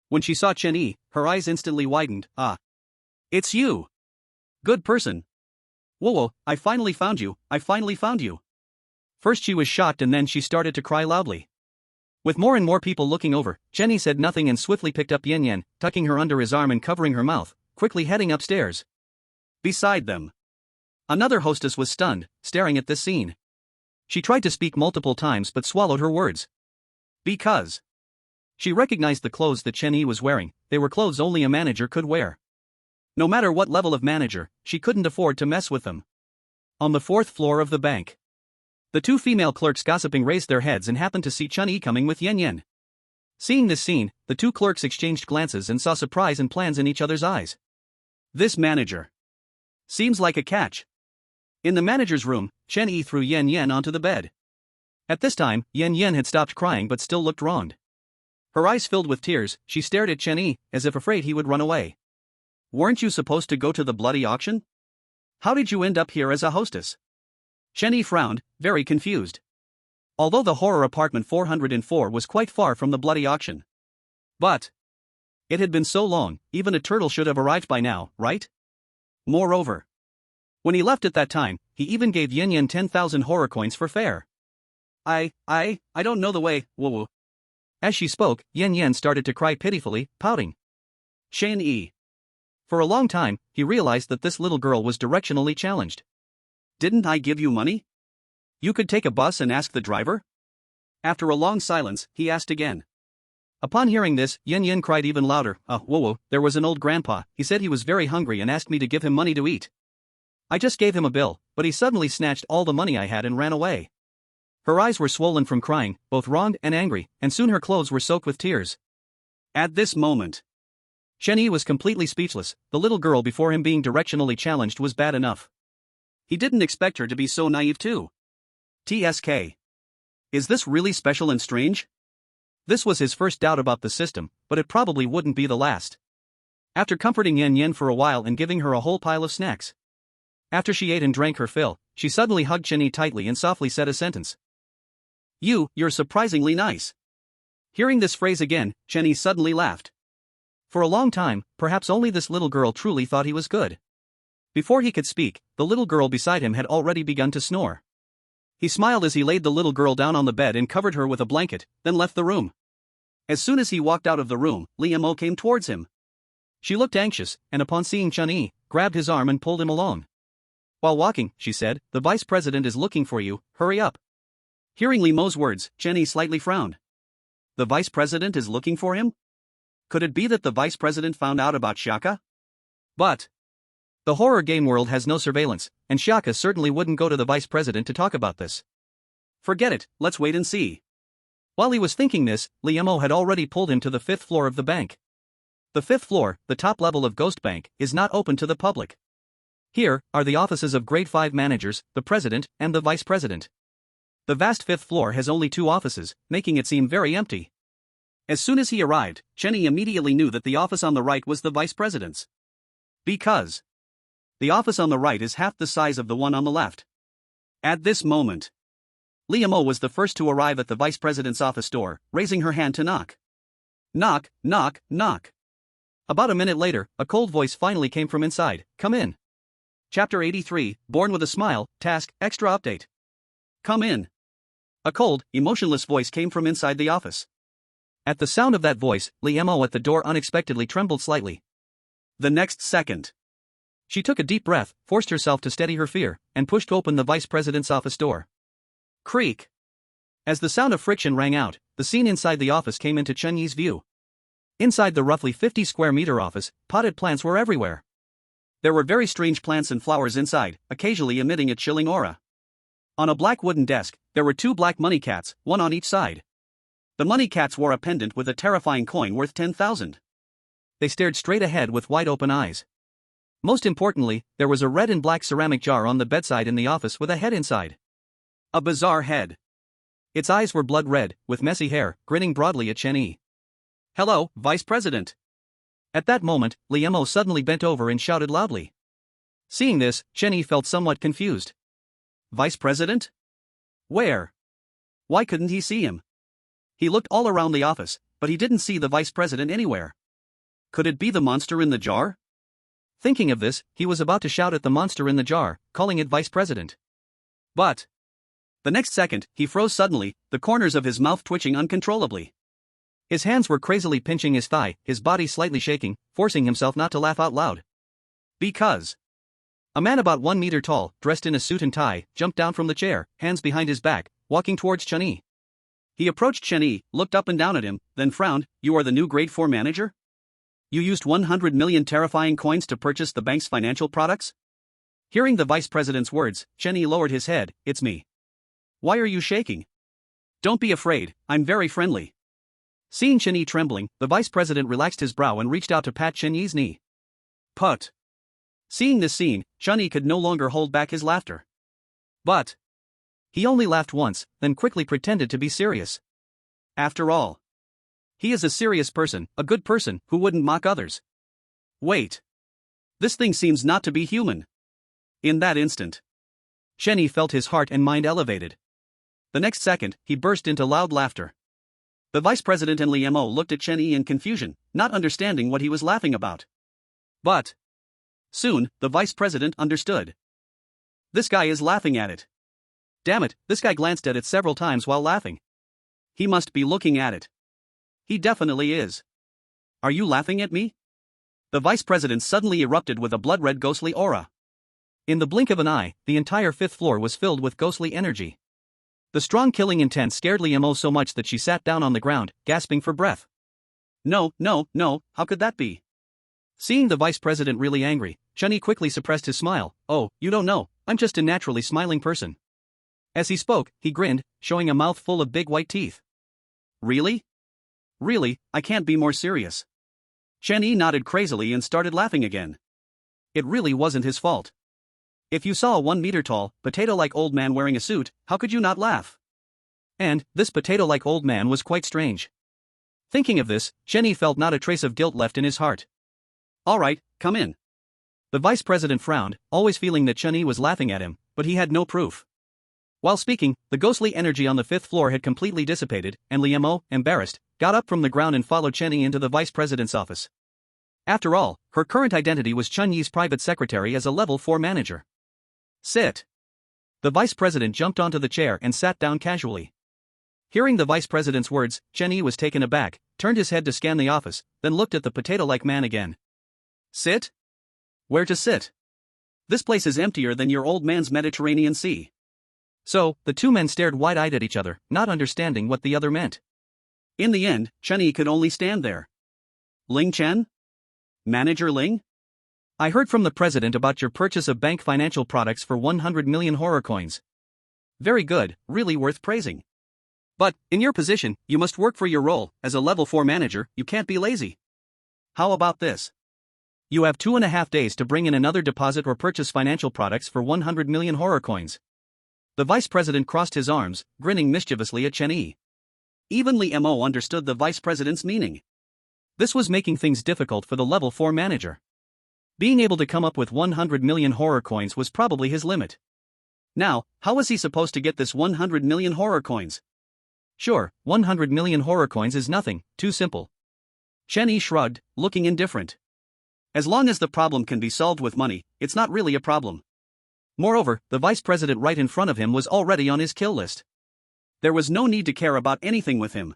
When she saw Chen-Yi, her eyes instantly widened. It's you! Good person. Whoa, I finally found you. First she was shocked and then she started to cry loudly. With more and more people looking over, Chen-Yi said nothing and swiftly picked up Yan, tucking her under his arm and covering her mouth, quickly heading upstairs. Beside them, another hostess was stunned, staring at this scene. She tried to speak multiple times but swallowed her words. Because she recognized the clothes that Chen-Yi was wearing. They were clothes only a manager could wear. No matter what level of manager, she couldn't afford to mess with them. On the 4th floor of the bank, the 2 female clerks gossiping raised their heads and happened to see Chen-Yi coming with Yan. Seeing this scene, the 2 clerks exchanged glances and saw surprise and plans in each other's eyes. This manager seems like a catch. In the manager's room, Chen Yi threw Yan Yan onto the bed. At this time, Yan Yan had stopped crying but still looked wronged. Her eyes filled with tears, she stared at Chen Yi, as if afraid he would run away. Weren't you supposed to go to the bloody auction? How did you end up here as a hostess? Chen Yi frowned, very confused. Although the horror apartment 404 was quite far from the bloody auction. But it had been so long, even a turtle should have arrived by now, right? Moreover, when he left at that time, he even gave Yan Yan 10,000 horror coins for fare. I don't know the way, woo-woo. As she spoke, Yan Yan started to cry pitifully, pouting. Chen Yi. For a long time, he realized that this little girl was directionally challenged. Didn't I give you money? You could take a bus and ask the driver? After a long silence, he asked again. Upon hearing this, Yan Yan cried even louder. Whoa, there was an old grandpa, he said he was very hungry and asked me to give him money to eat. I just gave him a bill, but he suddenly snatched all the money I had and ran away. Her eyes were swollen from crying, both wronged and angry, and soon her clothes were soaked with tears. At this moment, Chen Yi was completely speechless. The little girl before him being directionally challenged was bad enough. He didn't expect her to be so naive too. TSK. Is this really special and strange? This was his first doubt about the system, but it probably wouldn't be the last. After comforting Yan Yan for a while and giving her a whole pile of snacks. After she ate and drank her fill, she suddenly hugged Chen Yi tightly and softly said a sentence. You're surprisingly nice. Hearing this phrase again, Chen Yi suddenly laughed. For a long time, perhaps only this little girl truly thought he was good. Before he could speak, the little girl beside him had already begun to snore. He smiled as he laid the little girl down on the bed and covered her with a blanket, then left the room. As soon as he walked out of the room, Li Mo came towards him. She looked anxious, and upon seeing Chen Yi, grabbed his arm and pulled him along. While walking, she said, the vice president is looking for you, hurry up. Hearing Li Mo's words, Chen Yi slightly frowned. The vice president is looking for him? Could it be that the vice president found out about Shaka? But the horror game world has no surveillance, and Shaka certainly wouldn't go to the vice president to talk about this. Forget it, let's wait and see. While he was thinking this, Li Mo had already pulled him to the 5th floor of the bank. The 5th floor, the top level of Ghost Bank, is not open to the public. Here are the offices of grade 5 managers, the president, and the vice president. The vast 5th floor has only 2 offices, making it seem very empty. As soon as he arrived, Chen Yi immediately knew that the office on the right was the vice president's. Because the office on the right is half the size of the one on the left. At this moment, Li Mo was the first to arrive at the vice president's office door, raising her hand to knock. Knock, knock, knock. About a minute later, a cold voice finally came from inside. Come in. Chapter 83, Born with a Smile, Task, Extra Update. Come in. A cold, emotionless voice came from inside the office. At the sound of that voice, Li Mo at the door unexpectedly trembled slightly. The next second, she took a deep breath, forced herself to steady her fear, and pushed open the vice president's office door. Creak. As the sound of friction rang out, the scene inside the office came into Chen Yi's view. Inside the roughly 50 square meter office, potted plants were everywhere. There were very strange plants and flowers inside, occasionally emitting a chilling aura. On a black wooden desk, there were 2 black money cats, one on each side. The money cats wore a pendant with a terrifying coin worth 10,000. They stared straight ahead with wide open eyes. Most importantly, there was a red and black ceramic jar on the bedside in the office with a head inside. A bizarre head. Its eyes were blood red, with messy hair, grinning broadly at Chen Yi. Hello, Vice President. At that moment, Li Mo suddenly bent over and shouted loudly. Seeing this, Chen Yi felt somewhat confused. Vice President? Where? Why couldn't he see him? He looked all around the office, but he didn't see the vice president anywhere. Could it be the monster in the jar? Thinking of this, he was about to shout at the monster in the jar, calling it vice president. But the next second, he froze suddenly, the corners of his mouth twitching uncontrollably. His hands were crazily pinching his thigh, his body slightly shaking, forcing himself not to laugh out loud. Because a man about 1 meter tall, dressed in a suit and tie, jumped down from the chair, hands behind his back, walking towards Chen Yi. He approached Chen Yi, looked up and down at him, then frowned. You are the new grade 4 manager? You used 100 million terrifying coins to purchase the bank's financial products? Hearing the vice president's words, Chen Yi lowered his head. It's me. Why are you shaking? Don't be afraid, I'm very friendly. Seeing Chen Yi trembling, the vice president relaxed his brow and reached out to pat Chen Yi's knee. Put. Seeing this scene, Chun-Yi could no longer hold back his laughter. But he only laughed once, then quickly pretended to be serious. After all, he is a serious person, a good person, who wouldn't mock others. Wait. This thing seems not to be human. In that instant, Chun-Yi felt his heart and mind elevated. The next second, he burst into loud laughter. The vice president and Liu Mo looked at Chun-Yi in confusion, not understanding what he was laughing about. But soon, the vice president understood. This guy is laughing at it. Damn it, this guy glanced at it several times while laughing. He must be looking at it. He definitely is. Are you laughing at me? The vice president suddenly erupted with a blood-red ghostly aura. In the blink of an eye, the entire fifth floor was filled with ghostly energy. The strong killing intent scared Liu Mo so much that she sat down on the ground, gasping for breath. No, how could that be? Seeing the vice president really angry, Chun-Yi quickly suppressed his smile. Oh, you don't know, I'm just a naturally smiling person. As he spoke, he grinned, showing a mouth full of big white teeth. Really? Really, I can't be more serious. Chun-Yi nodded crazily and started laughing again. It really wasn't his fault. If you saw a 1-meter-tall, potato-like old man wearing a suit, how could you not laugh? And this potato-like old man was quite strange. Thinking of this, Chun-Yi felt not a trace of guilt left in his heart. All right, come in. The vice president frowned, always feeling that Chun-Yi was laughing at him, but he had no proof. While speaking, the ghostly energy on the fifth floor had completely dissipated, and Liu Mo, embarrassed, got up from the ground and followed Chun-Yi into the vice president's office. After all, her current identity was Chun-Yi's private secretary as a level 4 manager. Sit. The vice president jumped onto the chair and sat down casually. Hearing the vice president's words, Chun-Yi was taken aback, turned his head to scan the office, then looked at the potato-like man again. Sit? Where to sit? This place is emptier than your old man's Mediterranean Sea. So, the two men stared wide-eyed at each other, not understanding what the other meant. In the end, Chun-Yi could only stand there. Ling Chen? Manager Ling? I heard from the president about your purchase of bank financial products for 100 million horror coins. Very good, really worth praising. But, in your position, you must work for your role. As a level 4 manager, you can't be lazy. How about this? You have 2.5 days to bring in another deposit or purchase financial products for 100 million horror coins. The vice president crossed his arms, grinning mischievously at Chun-Yi. Even Liu Mo understood the vice president's meaning. This was making things difficult for the level 4 manager. Being able to come up with 100 million horror coins was probably his limit. Now, how was he supposed to get this 100 million horror coins? Sure, 100 million horror coins is nothing, too simple. Chun-Yi shrugged, looking indifferent. As long as the problem can be solved with money, it's not really a problem. Moreover, the vice president right in front of him was already on his kill list. There was no need to care about anything with him.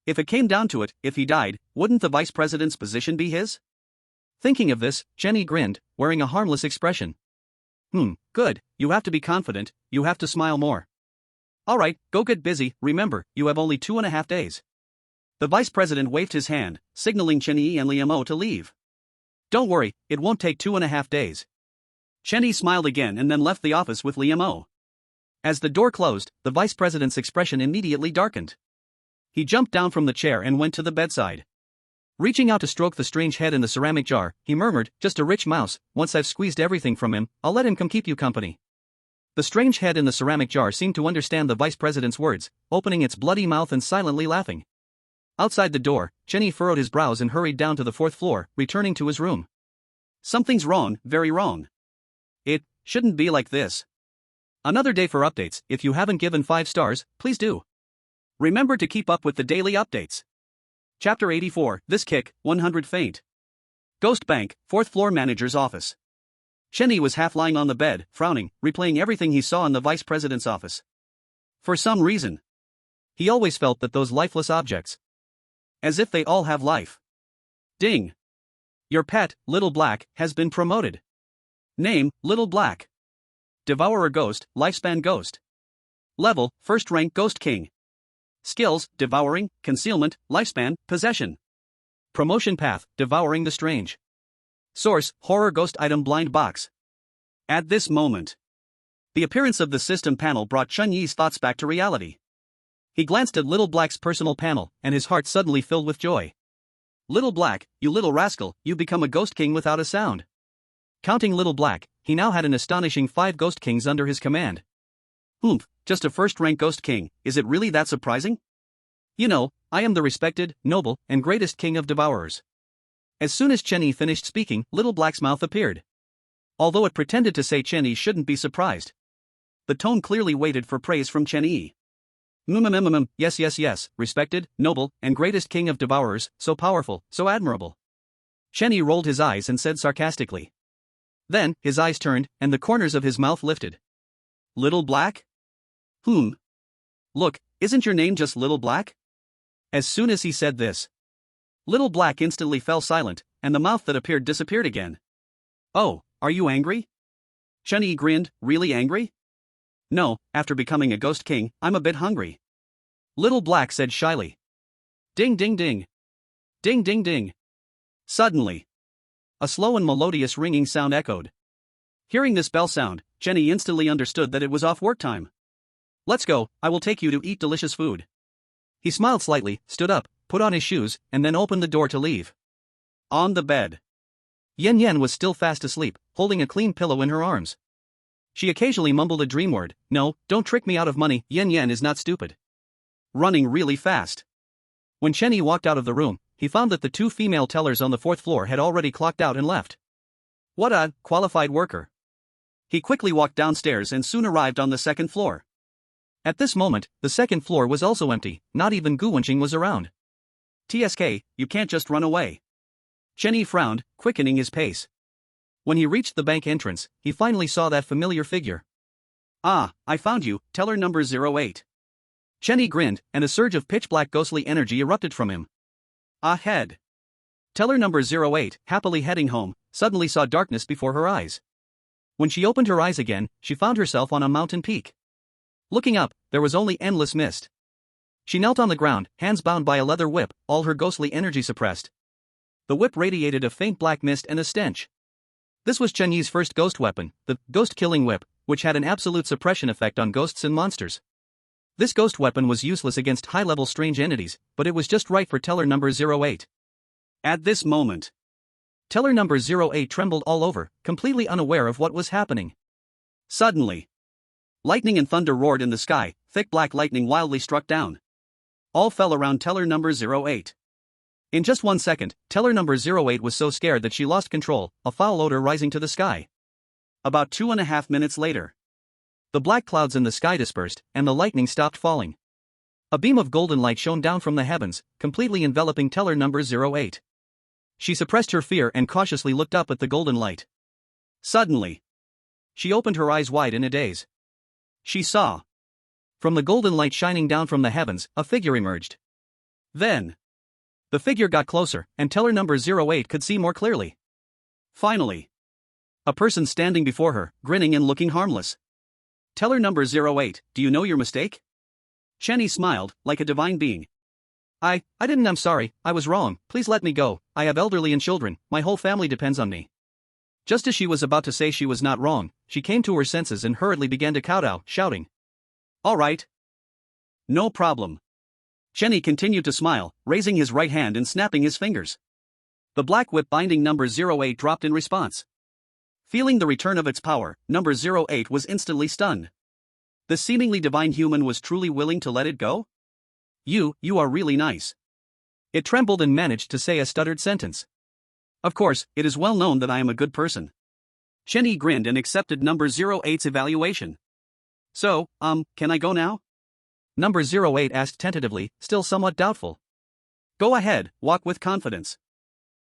If it came down to it, if he died, wouldn't the vice president's position be his? Thinking of this, Chun-Yi grinned, wearing a harmless expression. Good, you have to be confident, you have to smile more. Alright, go get busy, remember, you have only 2.5 days. The vice president waved his hand, signaling Chun-Yi and Liu Mo to leave. Don't worry, it won't take 2.5 days. Chun-Yi smiled again and then left the office with Liu Mo. As the door closed, the vice president's expression immediately darkened. He jumped down from the chair and went to the bedside. Reaching out to stroke the strange head in the ceramic jar, he murmured, just a rich mouse, once I've squeezed everything from him, I'll let him come keep you company. The strange head in the ceramic jar seemed to understand the vice president's words, opening its bloody mouth and silently laughing. Outside the door, Chun-Yi furrowed his brows and hurried down to the 4th floor, returning to his room. Something's wrong, very wrong. It shouldn't be like this. Another day for updates. If you haven't given 5 stars, please do. Remember to keep up with the daily updates. Chapter 84, This Kick, 100 Faint. Ghost Bank, 4th floor manager's office. Chun-Yi was half lying on the bed, frowning, replaying everything he saw in the vice president's office. For some reason, he always felt that those lifeless objects, as if they all have life. Ding. Your pet, Little Black, has been promoted. Name, Little Black. Devourer Ghost, Lifespan Ghost. Level, 1st rank Ghost King. Skills, Devouring, Concealment, Lifespan, Possession. Promotion path, Devouring the Strange. Source, Horror Ghost Item Blind Box. At this moment, the appearance of the system panel brought Chun-Yi's thoughts back to reality. He glanced at Little Black's personal panel, and his heart suddenly filled with joy. Little Black, you little rascal, you become a Ghost King without a sound. Counting Little Black, he now had an astonishing 5 Ghost Kings under his command. Oomph, just a first-rank Ghost King, is it really that surprising? You know, I am the respected, noble, and greatest king of devourers. As soon as Chen Yi finished speaking, Little Black's mouth appeared. Although it pretended to say Chen Yi shouldn't be surprised. The tone clearly waited for praise from Chen Yi. Yes, respected, noble, and greatest king of devourers, so powerful, so admirable. Chen Yi rolled his eyes and said sarcastically. Then, his eyes turned, and the corners of his mouth lifted. Little Black? Look, isn't your name just Little Black? As soon as he said this, Little Black instantly fell silent, and the mouth that appeared disappeared again. Oh, are you angry? Chen Yi grinned, really angry? No, after becoming a Ghost King, I'm a bit hungry. Little Black said shyly. Ding ding ding. Ding ding ding. Suddenly, a slow and melodious ringing sound echoed. Hearing this bell sound, Chen Yi instantly understood that it was off work time. Let's go, I will take you to eat delicious food. He smiled slightly, stood up, put on his shoes, and then opened the door to leave. On the bed, Yan Yan was still fast asleep, holding a clean pillow in her arms. She occasionally mumbled a dream word. No, don't trick me out of money, Yan Yan is not stupid. Running really fast. When Chen Yi walked out of the room, he found that the 2 female tellers on the 4th floor had already clocked out and left. What a qualified worker. He quickly walked downstairs and soon arrived on the 2nd floor. At this moment, the 2nd floor was also empty, not even Gu Wenqing was around. TSK, you can't just run away. Chen Yi frowned, quickening his pace. When he reached the bank entrance, he finally saw that familiar figure. Ah, I found you, teller number 08. Chen Yi grinned, and a surge of pitch-black ghostly energy erupted from him. Ahead. Teller number 08, happily heading home, suddenly saw darkness before her eyes. When she opened her eyes again, she found herself on a mountain peak. Looking up, there was only endless mist. She knelt on the ground, hands bound by a leather whip, all her ghostly energy suppressed. The whip radiated a faint black mist and a stench. This was Chen Yi's first ghost weapon, the ghost-killing whip, which had an absolute suppression effect on ghosts and monsters. This ghost weapon was useless against high-level strange entities, but it was just right for teller number 08. At this moment, teller number 08 trembled all over, completely unaware of what was happening. Suddenly, lightning and thunder roared in the sky, thick black lightning wildly struck down. All fell around teller number 08. In just 1 second, teller number 08 was so scared that she lost control, a foul odor rising to the sky. About 2.5 minutes later, the black clouds in the sky dispersed, and the lightning stopped falling. A beam of golden light shone down from the heavens, completely enveloping teller number 08. She suppressed her fear and cautiously looked up at the golden light. Suddenly, she opened her eyes wide in a daze. She saw, from the golden light shining down from the heavens, a figure emerged. Then, the figure got closer, and teller number 08 could see more clearly. Finally, a person standing before her, grinning and looking harmless. Teller number 08, do you know your mistake? Chen Yi smiled, like a divine being. I didn't, I'm sorry, I was wrong, please let me go, I have elderly and children, my whole family depends on me. Just as she was about to say she was not wrong, she came to her senses and hurriedly began to kowtow, shouting. All right. No problem. Chen Yi continued to smile, raising his right hand and snapping his fingers. The black whip binding number 08 dropped in response. Feeling the return of its power, number 08 was instantly stunned. The seemingly divine human was truly willing to let it go? You are really nice. It trembled and managed to say a stuttered sentence. Of course, it is well known that I am a good person. Chen Yi grinned and accepted number 08's evaluation. So, can I go now? Number 08 asked tentatively, still somewhat doubtful. Go ahead, walk with confidence.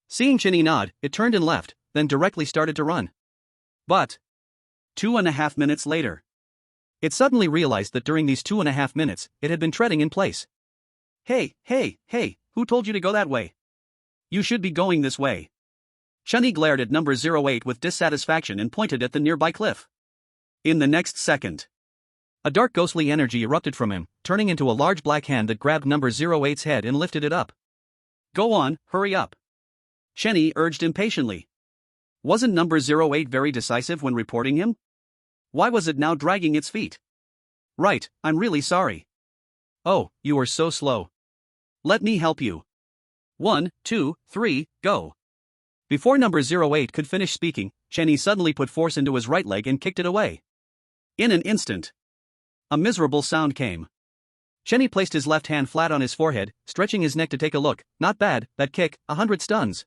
Seeing Chen Yi nod, it turned and left, then directly started to run. But 2.5 minutes later, it suddenly realized that during these 2.5 minutes, it had been treading in place. Hey, who told you to go that way? You should be going this way. Chen Yi glared at number 08 with dissatisfaction and pointed at the nearby cliff. In the next second, a dark ghostly energy erupted from him, turning into a large black hand that grabbed number 08's head and lifted it up. Go on, hurry up. Chen Yi urged impatiently. Wasn't number 08 very decisive when reporting him? Why was it now dragging its feet? Right, I'm really sorry. Oh, you are so slow. Let me help you. 1, 2, 3, go. Before number 08 could finish speaking, Chenny suddenly put force into his right leg and kicked it away. In an instant, a miserable sound came. Chenny placed his left hand flat on his forehead, stretching his neck to take a look. Not bad, that kick, 100 stuns.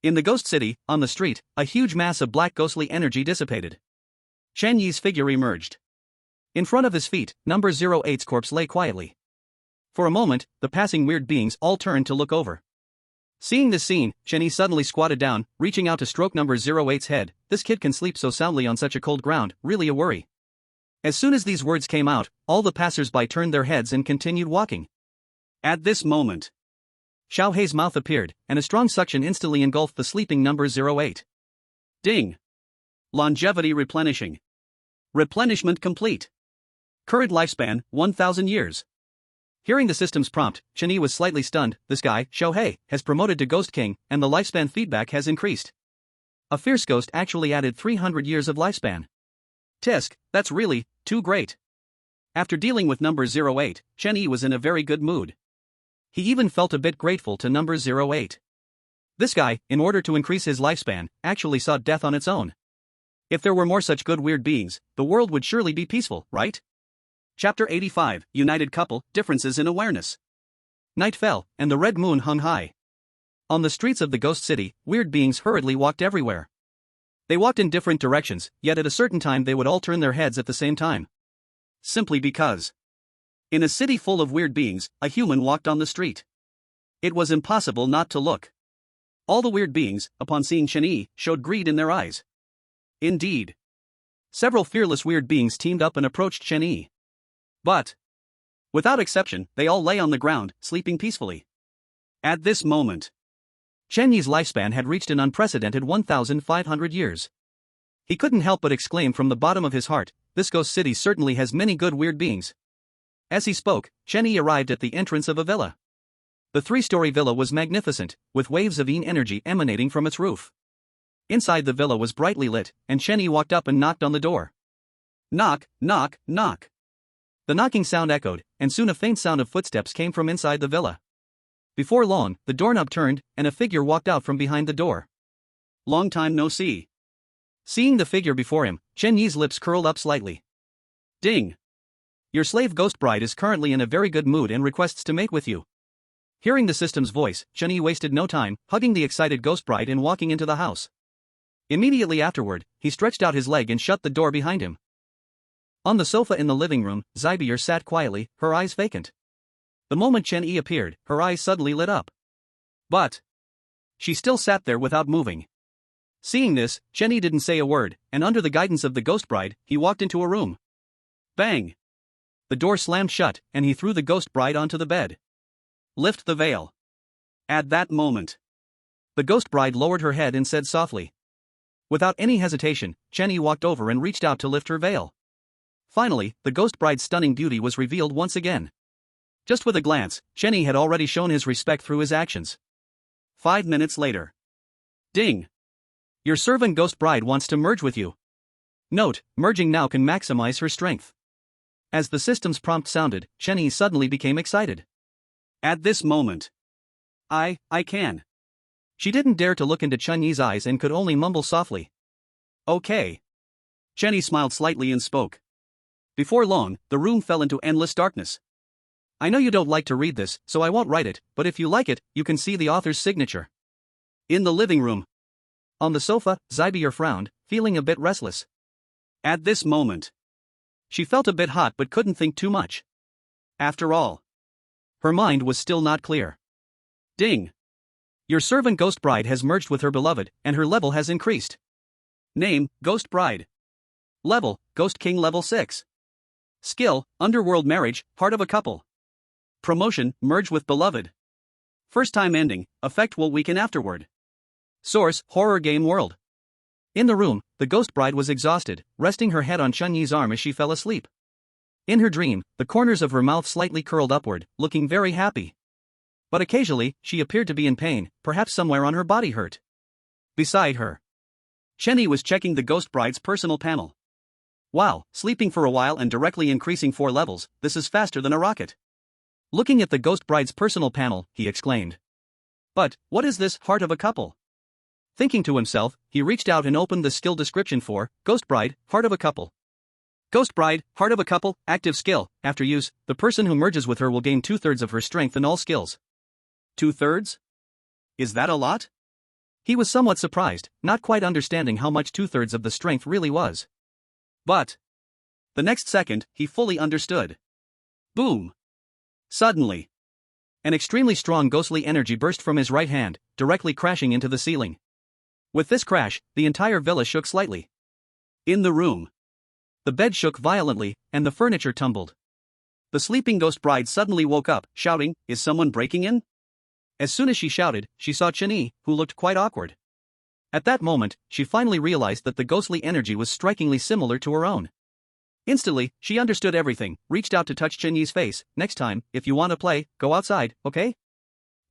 In the ghost city, on the street, a huge mass of black ghostly energy dissipated. Chen Yi's figure emerged. In front of his feet, number 08's corpse lay quietly. For a moment, the passing weird beings all turned to look over. Seeing this scene, Chen Yi suddenly squatted down, reaching out to stroke number 08's head. This kid can sleep so soundly on such a cold ground, really a worry. As soon as these words came out, all the passers-by turned their heads and continued walking. At this moment, Xiao Hei's mouth appeared, and a strong suction instantly engulfed the sleeping number 08. Ding! Longevity replenishing. Replenishment complete. Current lifespan, 1,000 years. Hearing the system's prompt, Chen Yi was slightly stunned. This guy, Xiao Hei, has promoted to Ghost King, and the lifespan feedback has increased. A fierce ghost actually added 300 years of lifespan. Tisk, that's really too great. After dealing with number 08, Chen Yi was in a very good mood. He even felt a bit grateful to number 08. This guy, in order to increase his lifespan, actually sought death on its own. If there were more such good weird beings, the world would surely be peaceful, right? Chapter 85, United Couple, Differences in Awareness. Night fell, and the red moon hung high. On the streets of the ghost city, weird beings hurriedly walked everywhere. They walked in different directions, yet at a certain time they would all turn their heads at the same time. Simply because. In a city full of weird beings, a human walked on the street. It was impossible not to look. All the weird beings, upon seeing Chen Yi, showed greed in their eyes. Indeed. Several fearless weird beings teamed up and approached Chen Yi. But, without exception, they all lay on the ground, sleeping peacefully. At this moment, Chen Yi's lifespan had reached an unprecedented 1,500 years. He couldn't help but exclaim from the bottom of his heart, this ghost city certainly has many good weird beings. As he spoke, Chen Yi arrived at the entrance of a villa. The three-story villa was magnificent, with waves of yin energy emanating from its roof. Inside the villa was brightly lit, and Chen Yi walked up and knocked on the door. Knock, knock, knock. The knocking sound echoed, and soon a faint sound of footsteps came from inside the villa. Before long, the doorknob turned, and a figure walked out from behind the door. Long time no see. Seeing the figure before him, Chen Yi's lips curled up slightly. Ding! Your slave ghost bride is currently in a very good mood and requests to mate with you. Hearing the system's voice, Chen Yi wasted no time, hugging the excited ghost bride and walking into the house. Immediately afterward, he stretched out his leg and shut the door behind him. On the sofa in the living room, Zybier sat quietly, her eyes vacant. The moment Chen Yi appeared, her eyes suddenly lit up. But she still sat there without moving. Seeing this, Chen Yi didn't say a word, and under the guidance of the ghost bride, he walked into a room. Bang! The door slammed shut, and he threw the ghost bride onto the bed. Lift the veil. At that moment, the ghost bride lowered her head and said softly. Without any hesitation, Chen Yi walked over and reached out to lift her veil. Finally, the ghost bride's stunning beauty was revealed once again. Just with a glance, Chen Yi had already shown his respect through his actions. 5 minutes later. Ding! Your servant ghost bride wants to merge with you. Note, merging now can maximize her strength. As the system's prompt sounded, Chen Yi suddenly became excited. At this moment, I can. She didn't dare to look into Chen Yi's eyes and could only mumble softly. Okay. Chen Yi smiled slightly and spoke. Before long, the room fell into endless darkness. I know you don't like to read this, so I won't write it, but if you like it, you can see the author's signature. In the living room. On the sofa, Zybier frowned, feeling a bit restless. At this moment, she felt a bit hot but couldn't think too much. After all, her mind was still not clear. Ding! Your servant Ghost Bride has merged with her beloved, and her level has increased. Name, Ghost Bride. Level, Ghost King level 6. Skill, Underworld Marriage, Heart of a Couple. Promotion, Merge with Beloved. First time ending, effect will weaken afterward. Source, Horror Game World. In the room, the Ghost Bride was exhausted, resting her head on Chen Yi's arm as she fell asleep. In her dream, the corners of her mouth slightly curled upward, looking very happy. But occasionally, she appeared to be in pain, perhaps somewhere on her body hurt. Beside her, Chen Yi was checking the Ghost Bride's personal panel. Wow, sleeping for a while and directly increasing 4 levels, this is faster than a rocket. Looking at the Ghost Bride's personal panel, he exclaimed. But, what is this Heart of a Couple? Thinking to himself, he reached out and opened the skill description for Ghost Bride, Heart of a Couple. Ghost Bride, Heart of a Couple, active skill. After use, the person who merges with her will gain 2/3 of her strength and all skills. 2/3? Is that a lot? He was somewhat surprised, not quite understanding how much 2/3 of the strength really was. But the next second, he fully understood. Boom! Suddenly, an extremely strong ghostly energy burst from his right hand, directly crashing into the ceiling. With this crash, the entire villa shook slightly. In the room, the bed shook violently, and the furniture tumbled. The sleeping ghost bride suddenly woke up, shouting, "Is someone breaking in?" As soon as she shouted, she saw Chen-Yi, who looked quite awkward. At that moment, she finally realized that the ghostly energy was strikingly similar to her own. Instantly, she understood everything, reached out to touch Chen-Yi's face. "Next time, if you want to play, go outside, okay?"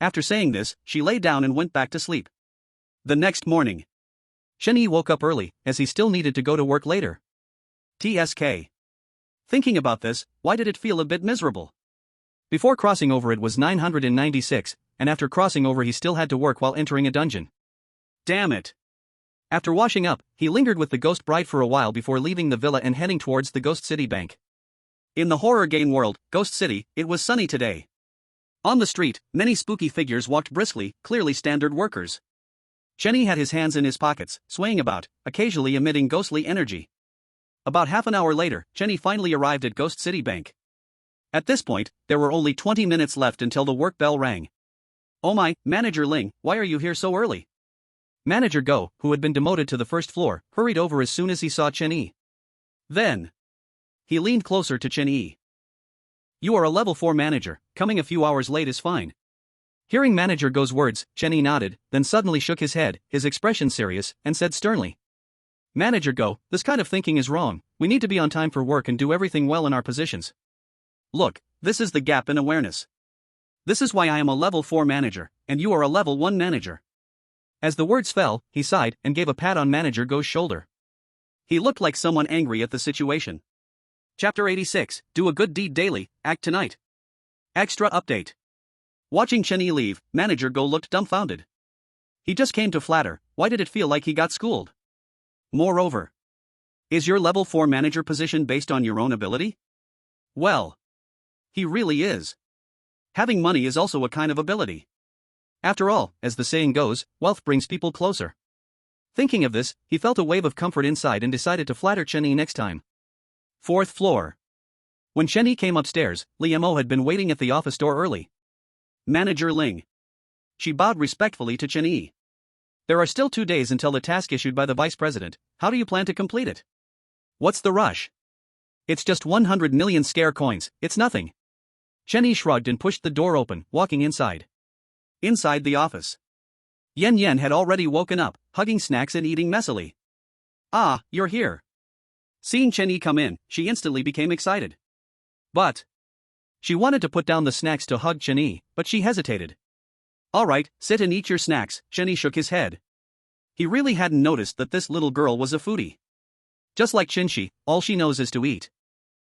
After saying this, she lay down and went back to sleep. The next morning, Chen-Yi woke up early, as he still needed to go to work later. TSK. Thinking about this, why did it feel a bit miserable? Before crossing over it was 996, and after crossing over he still had to work while entering a dungeon. Damn it. After washing up, he lingered with the ghost bride for a while before leaving the villa and heading towards the Ghost City Bank. In the horror game world, Ghost City, it was sunny today. On the street, many spooky figures walked briskly, clearly standard workers. Chen-Yi had his hands in his pockets, swaying about, occasionally emitting ghostly energy. About half an hour later, Chen-Yi finally arrived at Ghost City Bank. At this point, there were only 20 minutes left until the work bell rang. "Oh my, Manager Ling, why are you here so early?" Manager Go, who had been demoted to the first floor, hurried over as soon as he saw Chen-Yi. Then, he leaned closer to Chen-Yi. "You are a level 4 manager, coming a few hours late is fine." Hearing Manager Go's words, Chen-Yi nodded, then suddenly shook his head, his expression serious, and said sternly, "Manager Go, this kind of thinking is wrong. We need to be on time for work and do everything well in our positions. Look, this is the gap in awareness. This is why I am a level 4 manager, and you are a level 1 manager." As the words fell, he sighed and gave a pat on Manager Go's shoulder. He looked like someone angry at the situation. Chapter 86, Do a Good Deed Daily, Act Tonight. Extra update. Watching Chen-Yi leave, Manager Go looked dumbfounded. He just came to flatter, why did it feel like he got schooled? Moreover, is your level 4 manager position based on your own ability? Well, he really is. Having money is also a kind of ability. After all, as the saying goes, wealth brings people closer. Thinking of this, he felt a wave of comfort inside and decided to flatter Chen-Yi next time. 4th floor. When Chen-Yi came upstairs, Li Mo had been waiting at the office door early. "Manager Ling." She bowed respectfully to Chen-Yi. "There are still 2 days until the task issued by the vice president. How do you plan to complete it?" "What's the rush? It's just 100 million scare coins, it's nothing." Chen-Yi shrugged and pushed the door open, walking inside. Inside the office, Yen Yen had already woken up, hugging snacks and eating messily. "Ah, you're here." Seeing Chen-Yi come in, she instantly became excited. But she wanted to put down the snacks to hug Chen-Yi, but she hesitated. "All right, sit and eat your snacks." Chen-Yi shook his head. He really hadn't noticed that this little girl was a foodie. Just like Chin-Shi, all she knows is to eat.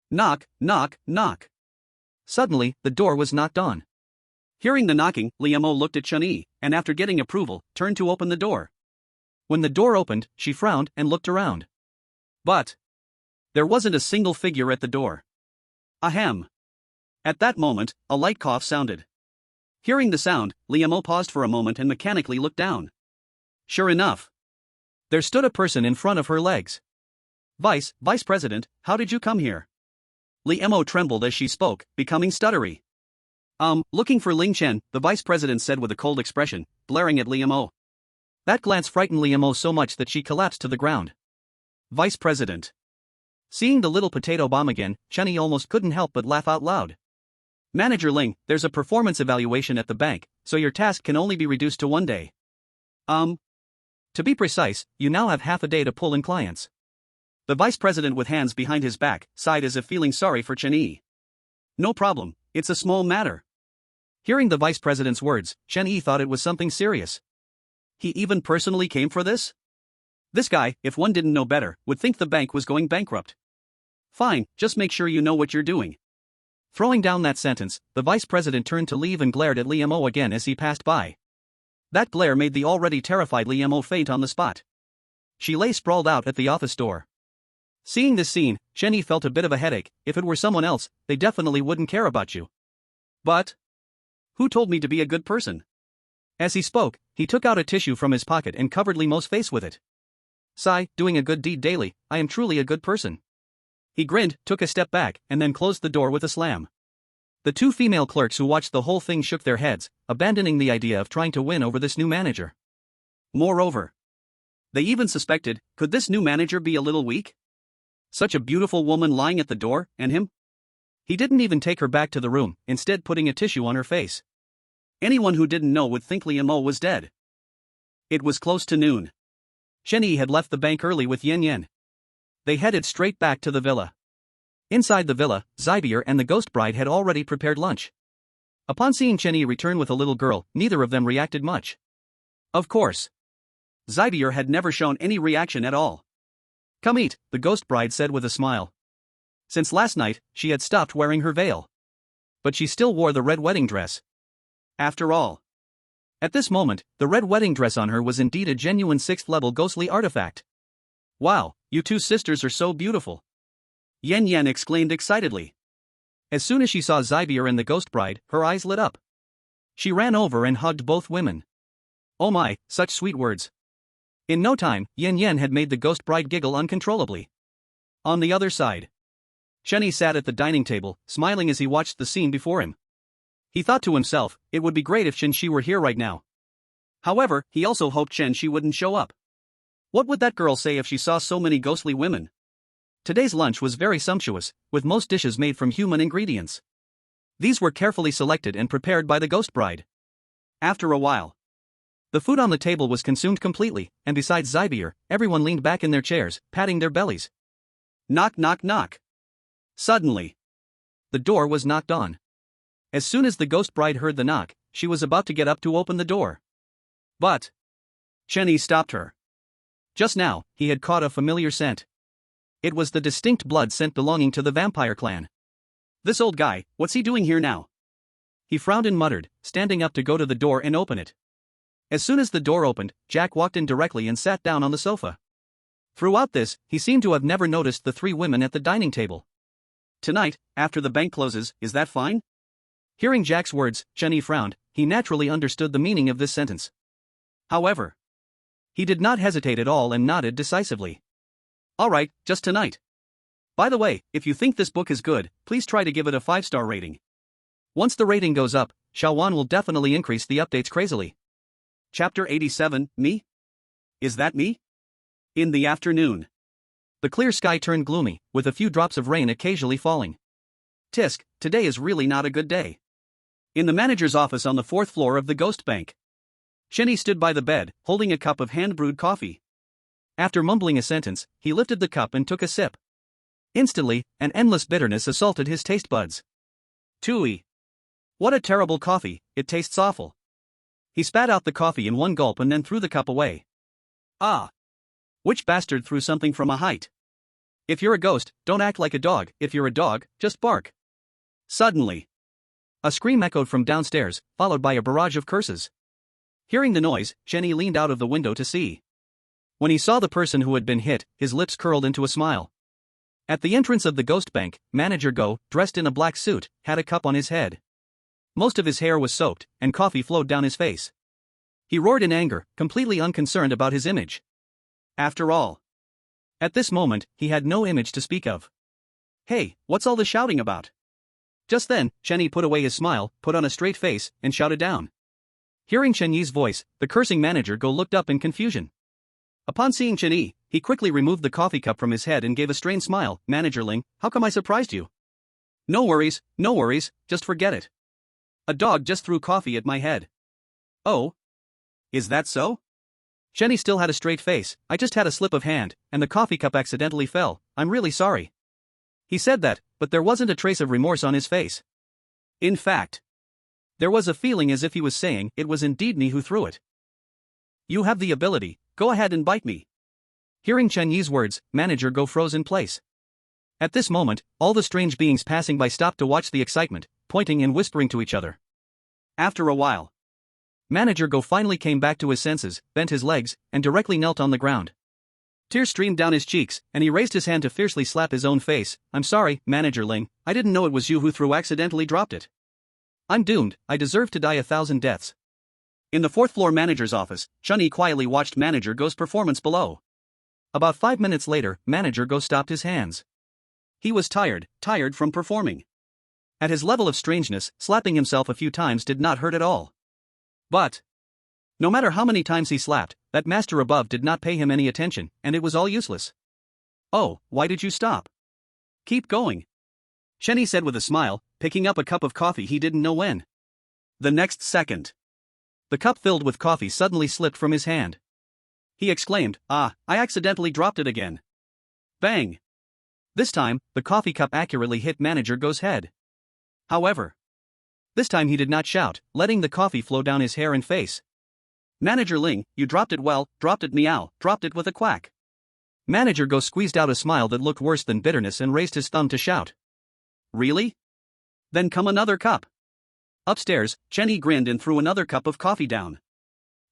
Knock, knock, knock. Suddenly, the door was knocked on. Hearing the knocking, Li Mo looked at Chen-Yi, and after getting approval, turned to open the door. When the door opened, she frowned and looked around. But there wasn't a single figure at the door. Ahem. At that moment, a light cough sounded. Hearing the sound, Li Mo paused for a moment and mechanically looked down. Sure enough, there stood a person in front of her legs. Vice President, how did you come here?" Li Mo trembled as she spoke, becoming stuttery. Looking for Ling Chen," the vice president said with a cold expression, glaring at Li Mo. That glance frightened Li Mo so much that she collapsed to the ground. Vice President. Seeing the little potato bomb again, Chen-Yi almost couldn't help but laugh out loud. "Manager Ling, there's a performance evaluation at the bank, so your task can only be reduced to 1 day. To be precise, you now have half a day to pull in clients." The vice president, with hands behind his back, sighed as if feeling sorry for Chen-Yi. "No problem, it's a small matter." Hearing the vice president's words, Chen-Yi thought it was something serious. He even personally came for this? This guy, if one didn't know better, would think the bank was going bankrupt. Fine, just make sure you know what you're doing. Throwing down that sentence, the vice president turned to leave and glared at Li Mo again as he passed by. That glare made the already terrified Li Mo faint on the spot. She lay sprawled out at the office door. Seeing this scene, Chen Yi felt a bit of a headache. If it were someone else, they definitely wouldn't care about you. But who told me to be a good person? As he spoke, he took out a tissue from his pocket and covered Li Mo's face with it. Sigh, doing a good deed daily, I am truly a good person. He grinned, took a step back, and then closed the door with a slam. The two female clerks who watched the whole thing shook their heads, abandoning the idea of trying to win over this new manager. Moreover, they even suspected, could this new manager be a little weak? Such a beautiful woman lying at the door, and him? He didn't even take her back to the room, instead putting a tissue on her face. Anyone who didn't know would think Li Mo was dead. It was close to noon. Chen Yi had left the bank early with Yan Yan. They headed straight back to the villa. Inside the villa, Zybier and the ghost bride had already prepared lunch. Upon seeing Chen Yi return with a little girl, neither of them reacted much. Of course. Zybier had never shown any reaction at all. Come eat, the ghost bride said with a smile. Since last night, she had stopped wearing her veil. But she still wore the red wedding dress. After all. At this moment, the red wedding dress on her was indeed a genuine 6th-level ghostly artifact. Wow, you two sisters are so beautiful. Yan Yan exclaimed excitedly. As soon as she saw Zybier and the ghost bride, her eyes lit up. She ran over and hugged both women. Oh my, such sweet words. In no time, Yan Yan had made the ghost bride giggle uncontrollably. On the other side, Chen Yi sat at the dining table, smiling as he watched the scene before him. He thought to himself, it would be great if Chen Shi were here right now. However, he also hoped Chen Shi wouldn't show up. What would that girl say if she saw so many ghostly women? Today's lunch was very sumptuous, with most dishes made from human ingredients. These were carefully selected and prepared by the ghost bride. After a while, the food on the table was consumed completely, and besides Zybier, everyone leaned back in their chairs, patting their bellies. Knock knock knock. Suddenly, the door was knocked on. As soon as the ghost bride heard the knock, she was about to get up to open the door. But Chen Yi stopped her. Just now, he had caught a familiar scent. It was the distinct blood scent belonging to the vampire clan. This old guy, what's he doing here now? He frowned and muttered, standing up to go to the door and open it. As soon as the door opened, Jack walked in directly and sat down on the sofa. Throughout this, he seemed to have never noticed the three women at the dining table. Tonight, after the bank closes, is that fine? Hearing Jack's words, Chen Yi frowned. He naturally understood the meaning of this sentence. However, he did not hesitate at all and nodded decisively. All right, just tonight. By the way, if you think this book is good, please try to give it a 5-star rating. Once the rating goes up, Xiaowan will definitely increase the updates crazily. Chapter 87, Me? Is that me? In the afternoon. The clear sky turned gloomy, with a few drops of rain occasionally falling. Tisk, today is really not a good day. In the manager's office on the 4th floor of the Ghost Bank, Chen Yi stood by the bed, holding a cup of hand-brewed coffee. After mumbling a sentence, he lifted the cup and took a sip. Instantly, an endless bitterness assaulted his taste buds. Tooey. What a terrible coffee, it tastes awful. He spat out the coffee in one gulp and then threw the cup away. Ah. Which bastard threw something from a height? If you're a ghost, don't act like a dog. If you're a dog, just bark. Suddenly, a scream echoed from downstairs, followed by a barrage of curses. Hearing the noise, Chen Yi leaned out of the window to see. When he saw the person who had been hit, his lips curled into a smile. At the entrance of the Ghost Bank, Manager Go, dressed in a black suit, had a cup on his head. Most of his hair was soaked, and coffee flowed down his face. He roared in anger, completely unconcerned about his image. After all, at this moment, he had no image to speak of. Hey, what's all the shouting about? Just then, Chen Yi put away his smile, put on a straight face, and shouted down. Hearing Chen Yi's voice, the cursing Manager Go looked up in confusion. Upon seeing Chen Yi, he quickly removed the coffee cup from his head and gave a strained smile. Manager Ling, how come I surprised you? No worries, just forget it. A dog just threw coffee at my head. Oh? Is that so? Chen Yi still had a straight face. I just had a slip of hand, and the coffee cup accidentally fell. I'm really sorry. He said that, but there wasn't a trace of remorse on his face. In fact, there was a feeling as if he was saying, it was indeed me who threw it. You have the ability, go ahead and bite me. Hearing Chen Yi's words, Manager Go froze in place. At this moment, all the strange beings passing by stopped to watch the excitement, pointing and whispering to each other. After a while, Manager Go finally came back to his senses, bent his legs, and directly knelt on the ground. Tears streamed down his cheeks, and he raised his hand to fiercely slap his own face. I'm sorry, Manager Ling, I didn't know it was you who accidentally dropped it. I'm doomed, I deserve to die 1,000 deaths. In the fourth floor manager's office, Chun-Yi quietly watched Manager Go's performance below. About 5 minutes later, Manager Go stopped his hands. He was tired from performing. At his level of strangeness, slapping himself a few times did not hurt at all. But no matter how many times he slapped, that master above did not pay him any attention, and it was all useless. Oh, why did you stop? Keep going. Chenny said with a smile, picking up a cup of coffee he didn't know when. The next second, the cup filled with coffee suddenly slipped from his hand. He exclaimed, I accidentally dropped it again. Bang! This time, the coffee cup accurately hit Manager Go's head. However, this time he did not shout, letting the coffee flow down his hair and face. Manager Ling, you dropped it well, dropped it meow, dropped it with a quack. Manager Go squeezed out a smile that looked worse than bitterness and raised his thumb to shout. Really? Then come another cup. Upstairs, Chenny grinned and threw another cup of coffee down.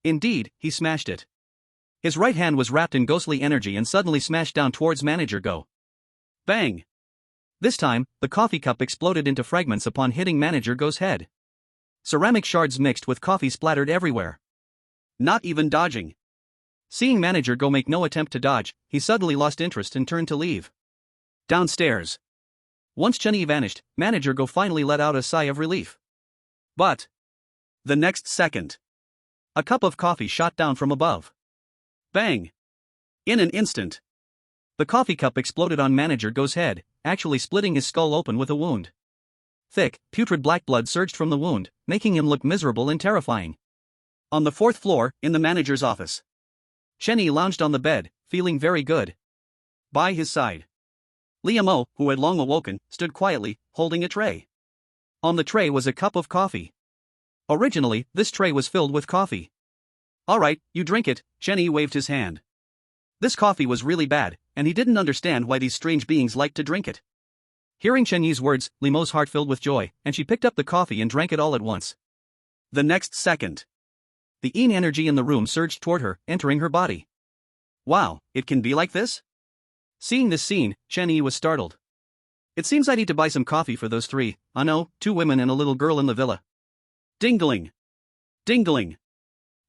Indeed, he smashed it. His right hand was wrapped in ghostly energy and suddenly smashed down towards Manager Go. Bang! This time, the coffee cup exploded into fragments upon hitting Manager Go's head. Ceramic shards mixed with coffee splattered everywhere. Not even dodging. Seeing Manager Go make no attempt to dodge, he suddenly lost interest and turned to leave. Downstairs. Once Chenny vanished, Manager Go finally let out a sigh of relief. But the next second, a cup of coffee shot down from above. Bang! In an instant, the coffee cup exploded on Manager Go's head, actually splitting his skull open with a wound. Thick, putrid black blood surged from the wound, making him look miserable and terrifying. On the fourth floor, in the manager's office, Chenny lounged on the bed, feeling very good. By his side, Liamo, who had long awoken, stood quietly, holding a tray. On the tray was a cup of coffee. Originally, this tray was filled with coffee. Alright, you drink it, Chenny waved his hand. This coffee was really bad, and he didn't understand why these strange beings liked to drink it. Hearing Chenyi's words, Lima's heart filled with joy, and she picked up the coffee and drank it all at once. The next second, the yin energy in the room surged toward her, entering her body. Wow, it can be like this? Seeing this scene, Chenyi was startled. It seems I need to buy some coffee for those three, I know, 2 women and a little girl in the villa. Ding-a-ling! Ding-a-ling!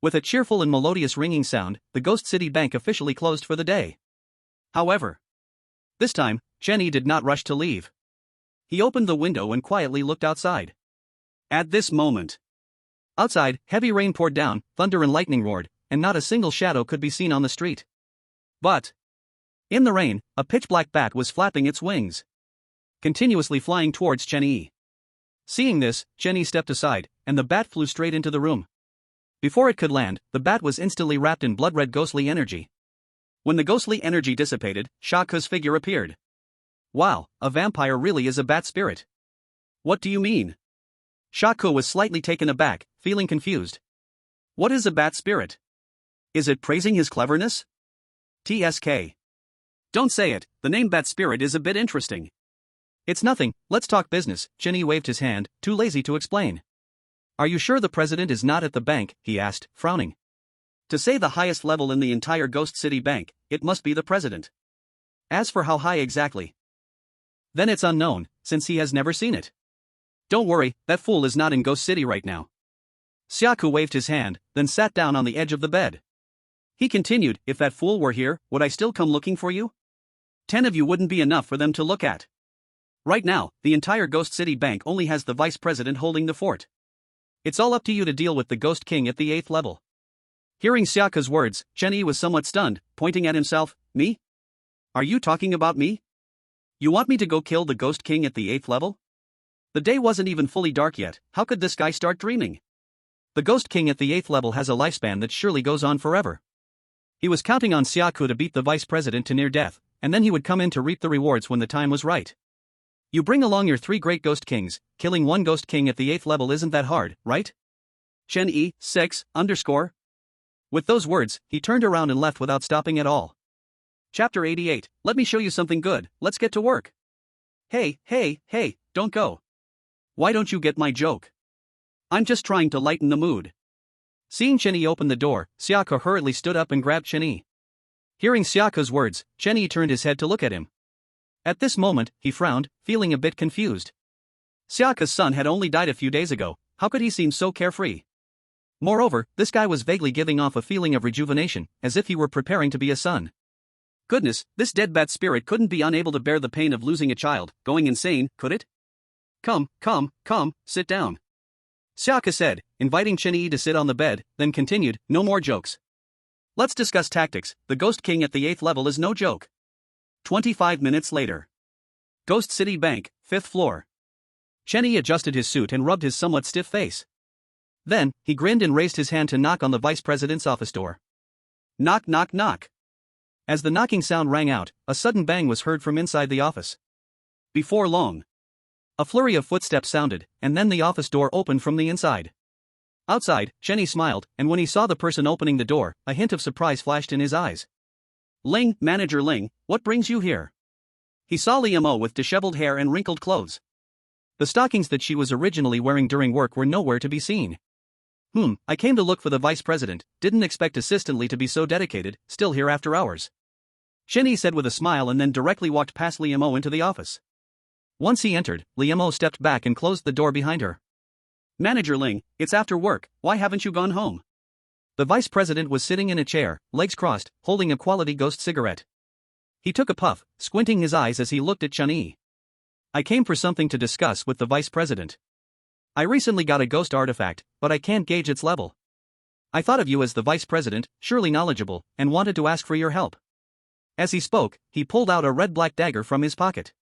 With a cheerful and melodious ringing sound, the Ghost City Bank officially closed for the day. However, this time, Chenyi did not rush to leave. He opened the window and quietly looked outside. At this moment, outside, heavy rain poured down, thunder and lightning roared, and not a single shadow could be seen on the street. But in the rain, a pitch-black bat was flapping its wings, continuously flying towards Chenyi. Seeing this, Chenyi stepped aside, and the bat flew straight into the room. Before it could land, the bat was instantly wrapped in blood-red ghostly energy. When the ghostly energy dissipated, Shaku's figure appeared. Wow, a vampire really is a bat spirit. What do you mean? Shaku was slightly taken aback, feeling confused. What is a bat spirit? Is it praising his cleverness? TSK. Don't say it, the name bat spirit is a bit interesting. It's nothing, let's talk business, Chenyi waved his hand, too lazy to explain. Are you sure the president is not at the bank, he asked, frowning. To say the highest level in the entire Ghost City Bank, it must be the president. As for how high exactly, then it's unknown, since he has never seen it. Don't worry, that fool is not in Ghost City right now. Xiaku waved his hand, then sat down on the edge of the bed. He continued, if that fool were here, would I still come looking for you? 10 of you wouldn't be enough for them to look at. Right now, the entire Ghost City Bank only has the vice president holding the fort. It's all up to you to deal with the Ghost King at the 8th level. Hearing Xiaka's words, Chenyi was somewhat stunned, pointing at himself, me? Are you talking about me? You want me to go kill the Ghost King at the 8th level? The day wasn't even fully dark yet, how could this guy start dreaming? The Ghost King at the 8th level has a lifespan that surely goes on forever. He was counting on Xiaku to beat the vice president to near death, and then he would come in to reap the rewards when the time was right. You bring along your 3 great Ghost Kings, killing 1 Ghost King at the 8th level isn't that hard, right? Chenyi, 6, _. With those words, he turned around and left without stopping at all. Chapter 88, let me show you something good, let's get to work. Hey, don't go. Why don't you get my joke? I'm just trying to lighten the mood. Seeing Chen-Yi open the door, Xiaka hurriedly stood up and grabbed Chen-Yi. Hearing Xiaka's words, Chen-Yi turned his head to look at him. At this moment, he frowned, feeling a bit confused. Xiaka's son had only died a few days ago, how could he seem so carefree? Moreover, this guy was vaguely giving off a feeling of rejuvenation, as if he were preparing to be a son. Goodness, this dead bat spirit couldn't be unable to bear the pain of losing a child, going insane, could it? Come, sit down. Xiaka said, inviting Chen-Yi to sit on the bed, then continued, no more jokes. Let's discuss tactics, the Ghost King at the 8th level is no joke. 25 minutes later. Ghost City Bank, 5th floor. Chen-Yi adjusted his suit and rubbed his somewhat stiff face. Then, he grinned and raised his hand to knock on the vice president's office door. Knock knock knock. As the knocking sound rang out, a sudden bang was heard from inside the office. Before long, a flurry of footsteps sounded, and then the office door opened from the inside. Outside, Chen-Yi smiled, and when he saw the person opening the door, a hint of surprise flashed in his eyes. Ling, Manager Ling, what brings you here? He saw Li Mo with disheveled hair and wrinkled clothes. The stockings that she was originally wearing during work were nowhere to be seen. I came to look for the vice president, didn't expect Assistant Li to be so dedicated, still here after hours. Chen-Yi said with a smile and then directly walked past Li Mo into the office. Once he entered, Li Mo stepped back and closed the door behind her. Manager Ling, it's after work, why haven't you gone home? The vice president was sitting in a chair, legs crossed, holding a quality ghost cigarette. He took a puff, squinting his eyes as he looked at Chen-Yi. I came for something to discuss with the vice president. I recently got a ghost artifact, but I can't gauge its level. I thought of you as the vice president, surely knowledgeable, and wanted to ask for your help. As he spoke, he pulled out a red-black dagger from his pocket.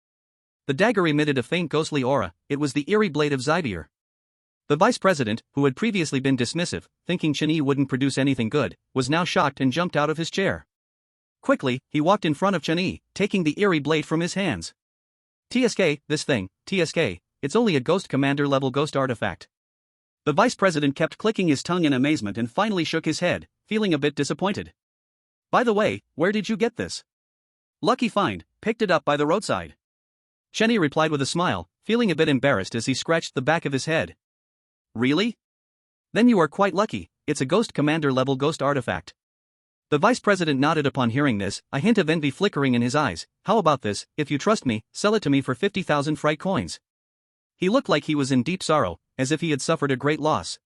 The dagger emitted a faint ghostly aura, it was the eerie blade of Zybier. The vice president, who had previously been dismissive, thinking Chen-Yi wouldn't produce anything good, was now shocked and jumped out of his chair. Quickly, he walked in front of Chen-Yi, taking the eerie blade from his hands. TSK, this thing, TSK, it's only a ghost commander level ghost artifact. The vice president kept clicking his tongue in amazement and finally shook his head, feeling a bit disappointed. By the way, where did you get this? Lucky find, picked it up by the roadside. Chen-Yi replied with a smile, feeling a bit embarrassed as he scratched the back of his head. Really? Then you are quite lucky, it's a ghost commander level ghost artifact. The vice president nodded upon hearing this, a hint of envy flickering in his eyes. How about this, if you trust me, sell it to me for 50,000 fright coins. He looked like he was in deep sorrow, as if he had suffered a great loss.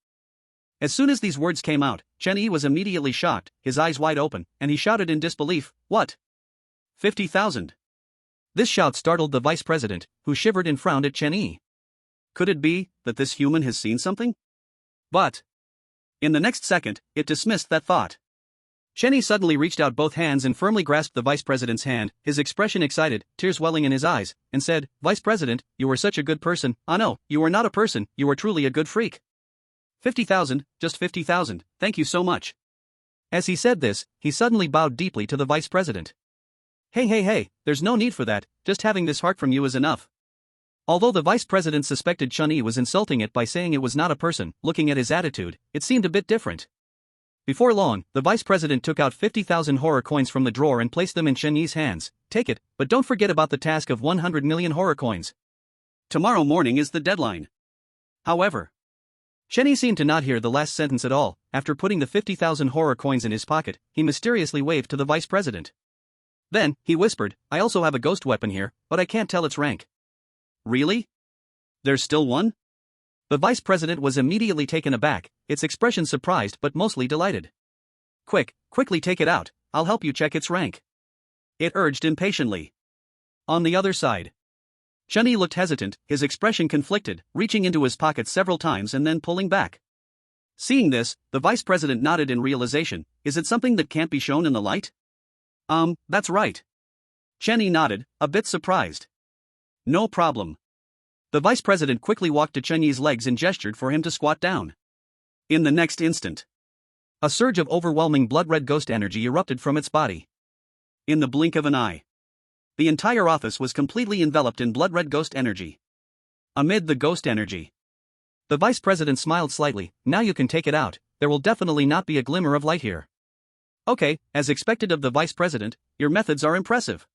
As soon as these words came out, Chen-Yi was immediately shocked, his eyes wide open, and he shouted in disbelief, what? 50,000? This shout startled the vice president, who shivered and frowned at Chen-Yi. Could it be that this human has seen something? But in the next second, it dismissed that thought. Chen-Yi suddenly reached out both hands and firmly grasped the vice president's hand, his expression excited, tears welling in his eyes, and said, Vice President, you were such a good person. Ah no, you were not a person, you were truly a good freak. 50,000, just 50,000, thank you so much. As he said this, he suddenly bowed deeply to the vice president. Hey, there's no need for that, just having this heart from you is enough. Although the vice president suspected Chen-Yi was insulting it by saying it was not a person, looking at his attitude, it seemed a bit different. Before long, the vice president took out 50,000 horror coins from the drawer and placed them in Chen-Yi's hands. Take it, but don't forget about the task of 100 million horror coins. Tomorrow morning is the deadline. However, Chen-Yi seemed to not hear the last sentence at all. After putting the 50,000 horror coins in his pocket, he mysteriously waved to the vice president. Then, he whispered, I also have a ghost weapon here, but I can't tell its rank. Really? There's still one? The vice president was immediately taken aback, its expression surprised but mostly delighted. Quickly take it out, I'll help you check its rank. It urged impatiently. On the other side, Chen-Yi looked hesitant, his expression conflicted, reaching into his pocket several times and then pulling back. Seeing this, the vice president nodded in realization. Is it something that can't be shown in the light? That's right. Chen-Yi nodded, a bit surprised. No problem. The vice president quickly walked to Chen-Yi's legs and gestured for him to squat down. In the next instant, a surge of overwhelming blood-red ghost energy erupted from its body. In the blink of an eye, the entire office was completely enveloped in blood-red ghost energy. Amid the ghost energy, the vice president smiled slightly. Now you can take it out, there will definitely not be a glimmer of light here. Okay, as expected of the vice president, your methods are impressive.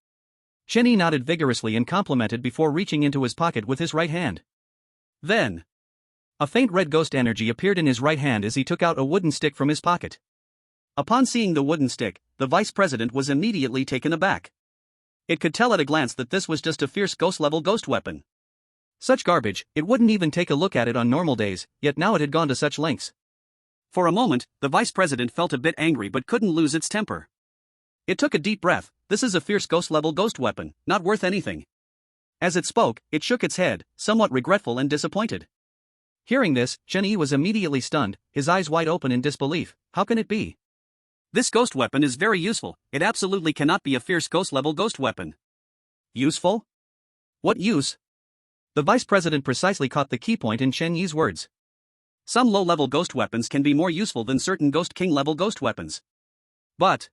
Chen-Yi nodded vigorously and complimented before reaching into his pocket with his right hand. Then, A faint red ghost energy appeared in his right hand as he took out a wooden stick from his pocket. Upon seeing the wooden stick, the vice president was immediately taken aback. It could tell at a glance that this was just a fierce ghost-level ghost weapon. Such garbage, it wouldn't even take a look at it on normal days, yet now it had gone to such lengths. For a moment, the vice president felt a bit angry but couldn't lose its temper. It took a deep breath. This is a fierce ghost-level ghost weapon, not worth anything. As it spoke, it shook its head, somewhat regretful and disappointed. Hearing this, Chen Yi was immediately stunned, his eyes wide open in disbelief. How can it be? This ghost weapon is very useful, it absolutely cannot be a fierce ghost-level ghost weapon. Useful? What use? The vice president precisely caught the key point in Chen Yi's words. Some low-level ghost weapons can be more useful than certain Ghost King-level ghost weapons. But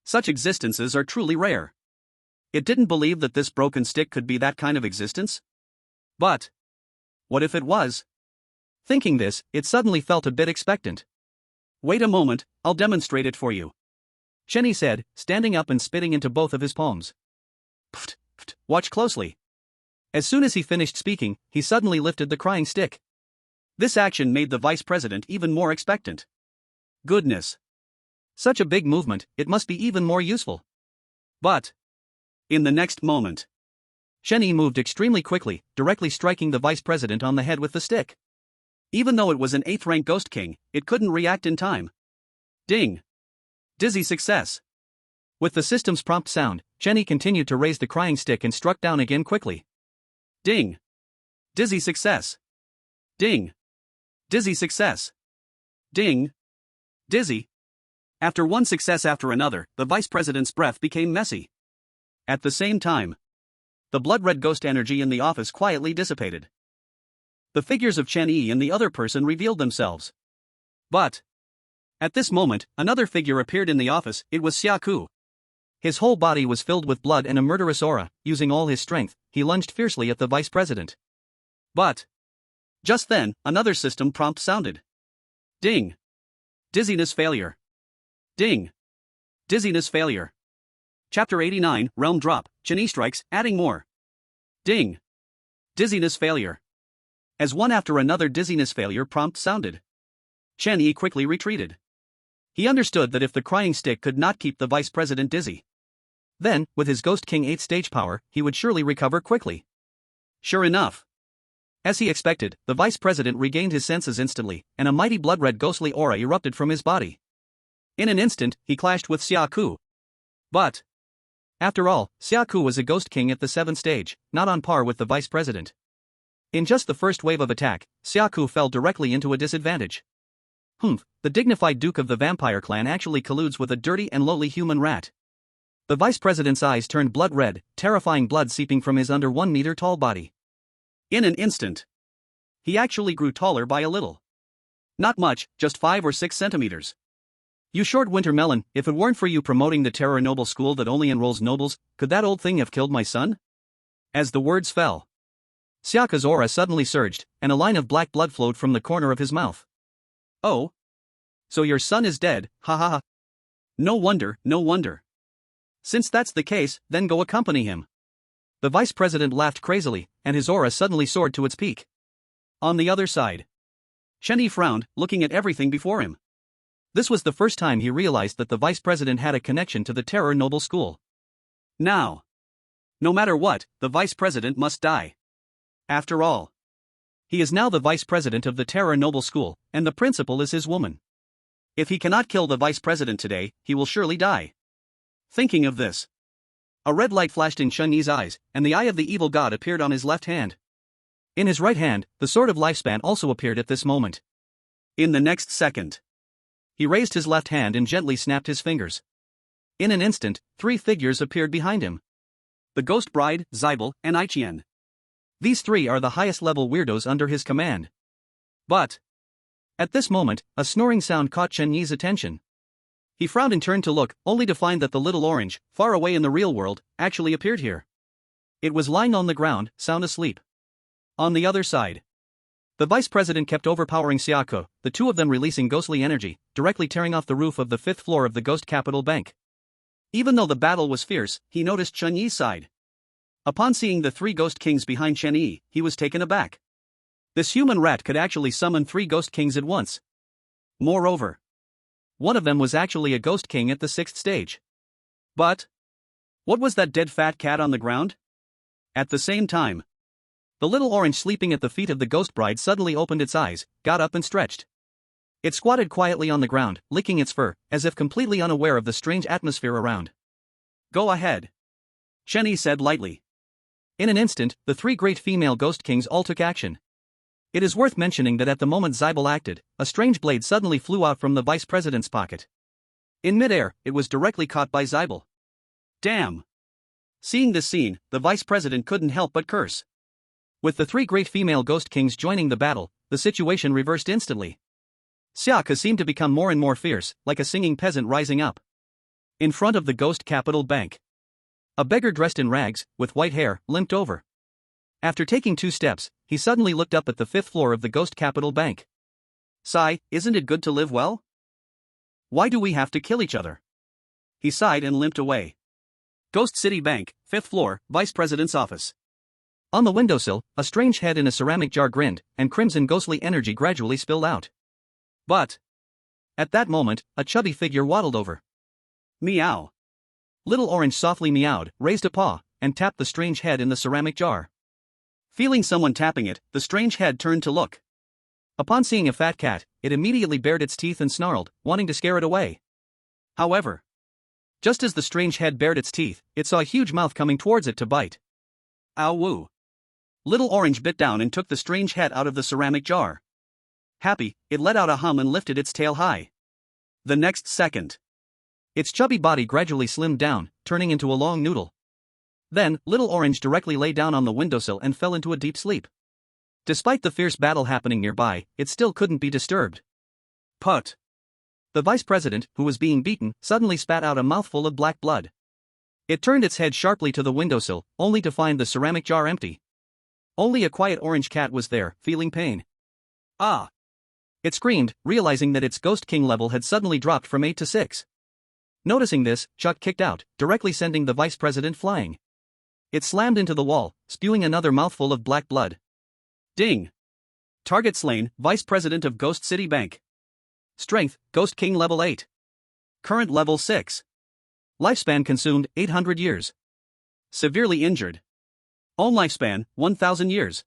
such existences are truly rare. It didn't believe that this broken stick could be that kind of existence. But what if it was? Thinking this, it suddenly felt a bit expectant. Wait a moment, I'll demonstrate it for you, Chen Yi said, standing up and spitting into both of his palms. Pft, pft, watch closely. As soon as he finished speaking, he suddenly lifted the crying stick. This action made the vice president even more expectant. Goodness! Such a big movement, it must be even more useful. But in the next moment, Chen Yi moved extremely quickly, directly striking the vice president on the head with the stick. Even though it was an 8th rank Ghost King, it couldn't react in time. Ding! Dizzy success! With the system's prompt sound, Chen Yi continued to raise the crying stick and struck down again quickly. Ding! Dizzy success! Ding! Dizzy success! Ding! Dizzy! After one success after another, the vice president's breath became messy. At the same time, the blood-red ghost energy in the office quietly dissipated. The figures of Chen Yi and the other person revealed themselves. But at this moment, another figure appeared in the office. It was Xia Ku. His whole body was filled with blood and a murderous aura. Using all his strength, he lunged fiercely at the vice president. But just then, another system prompt sounded. Ding! Dizziness failure. Ding! Dizziness failure. Chapter 89, Realm Drop, Chen Yi strikes, adding more. Ding! Dizziness failure. As one after another dizziness failure prompt sounded, Chen Yi quickly retreated. He understood that if the crying stick could not keep the vice president dizzy, then, with his Ghost King 8th stage power, he would surely recover quickly. Sure enough. As he expected, the vice president regained his senses instantly, and a mighty blood-red ghostly aura erupted from his body. In an instant, he clashed with Xia Ku. But after all, Xia Ku was a Ghost King at the 7th stage, not on par with the vice president. In just the first wave of attack, Xia Ku fell directly into a disadvantage. The dignified Duke of the Vampire Clan actually colludes with a dirty and lowly human rat. The vice president's eyes turned blood red, terrifying blood seeping from his under 1 meter tall body. In an instant, he actually grew taller by a little. Not much, just 5 or 6 centimeters. You short winter melon, if it weren't for you promoting the terror noble school that only enrolls nobles, could that old thing have killed my son? As the words fell, Xia Ku's aura suddenly surged, and a line of black blood flowed from the corner of his mouth. Oh? So your son is dead, ha ha ha. No wonder, no wonder. Since that's the case, then go accompany him. The vice president laughed crazily, and his aura suddenly soared to its peak. On the other side, Chen Yi frowned, looking at everything before him. This was the first time he realized that the vice president had a connection to the terror noble school. Now, no matter what, the vice president must die. After all, he is now the vice president of the terror noble school, and the principal is his woman. If he cannot kill the vice president today, he will surely die. Thinking of this, a red light flashed in Chen Yi's eyes, and the eye of the evil god appeared on his left hand. In his right hand, the sword of lifespan also appeared at this moment. In the next second, he raised his left hand and gently snapped his fingers. In an instant, 3 figures appeared behind him. The Ghost Bride, Zybel, and Aiqian. These 3 are the highest level weirdos under his command. But at this moment, a snoring sound caught Chen Yi's attention. He frowned and turned to look, only to find that the little orange, far away in the real world, actually appeared here. It was lying on the ground, sound asleep. On the other side, the vice president kept overpowering Xia Ku, the 2 of them releasing ghostly energy, directly tearing off the roof of the 5th floor of the Ghost Capital Bank. Even though the battle was fierce, he noticed Chen Yi's side. Upon seeing the 3 Ghost Kings behind Chen Yi, he was taken aback. This human rat could actually summon 3 ghost kings at once. Moreover, one of them was actually a ghost king at the 6th stage. But what was that dead fat cat on the ground? At the same time, the little orange sleeping at the feet of the ghost bride suddenly opened its eyes, got up and stretched. It squatted quietly on the ground, licking its fur, as if completely unaware of the strange atmosphere around. Go ahead, Chenny said lightly. In an instant, the 3 great female ghost kings all took action. It is worth mentioning that at the moment Zybel acted, a strange blade suddenly flew out from the vice president's pocket. In midair, it was directly caught by Zybel. Damn! Seeing this scene, the vice president couldn't help but curse. With the 3 great female ghost kings joining the battle, the situation reversed instantly. Xiaka seemed to become more and more fierce, like a singing peasant rising up. In front of the ghost capital bank, a beggar dressed in rags, with white hair, limped over. After taking 2 steps, he suddenly looked up at the 5th floor of the ghost capital bank. Sigh, isn't it good to live well? Why do we have to kill each other? He sighed and limped away. Ghost City Bank, 5th floor, Vice President's office. On the windowsill, a strange head in a ceramic jar grinned, and crimson ghostly energy gradually spilled out. But at that moment, a chubby figure waddled over. Meow. Little Orange softly meowed, raised a paw, and tapped the strange head in the ceramic jar. Feeling someone tapping it, the strange head turned to look. Upon seeing a fat cat, it immediately bared its teeth and snarled, wanting to scare it away. However, just as the strange head bared its teeth, it saw a huge mouth coming towards it to bite. Ow woo. Little Orange bit down and took the strange head out of the ceramic jar. Happy, it let out a hum and lifted its tail high. The next second, its chubby body gradually slimmed down, turning into a long noodle. Then, Little Orange directly lay down on the windowsill and fell into a deep sleep. Despite the fierce battle happening nearby, it still couldn't be disturbed. Put. The vice president, who was being beaten, suddenly spat out a mouthful of black blood. It turned its head sharply to the windowsill, only to find the ceramic jar empty. Only a quiet orange cat was there, feeling pain. Ah! It screamed, realizing that its Ghost King level had suddenly dropped from 8 to 6. Noticing this, Chuck kicked out, directly sending the vice president flying. It slammed into the wall, spewing another mouthful of black blood. Ding! Target slain, Vice President of Ghost City Bank. Strength, Ghost King level 8. Current level 6. Lifespan consumed, 800 years. Severely injured. Own lifespan, 1,000 years.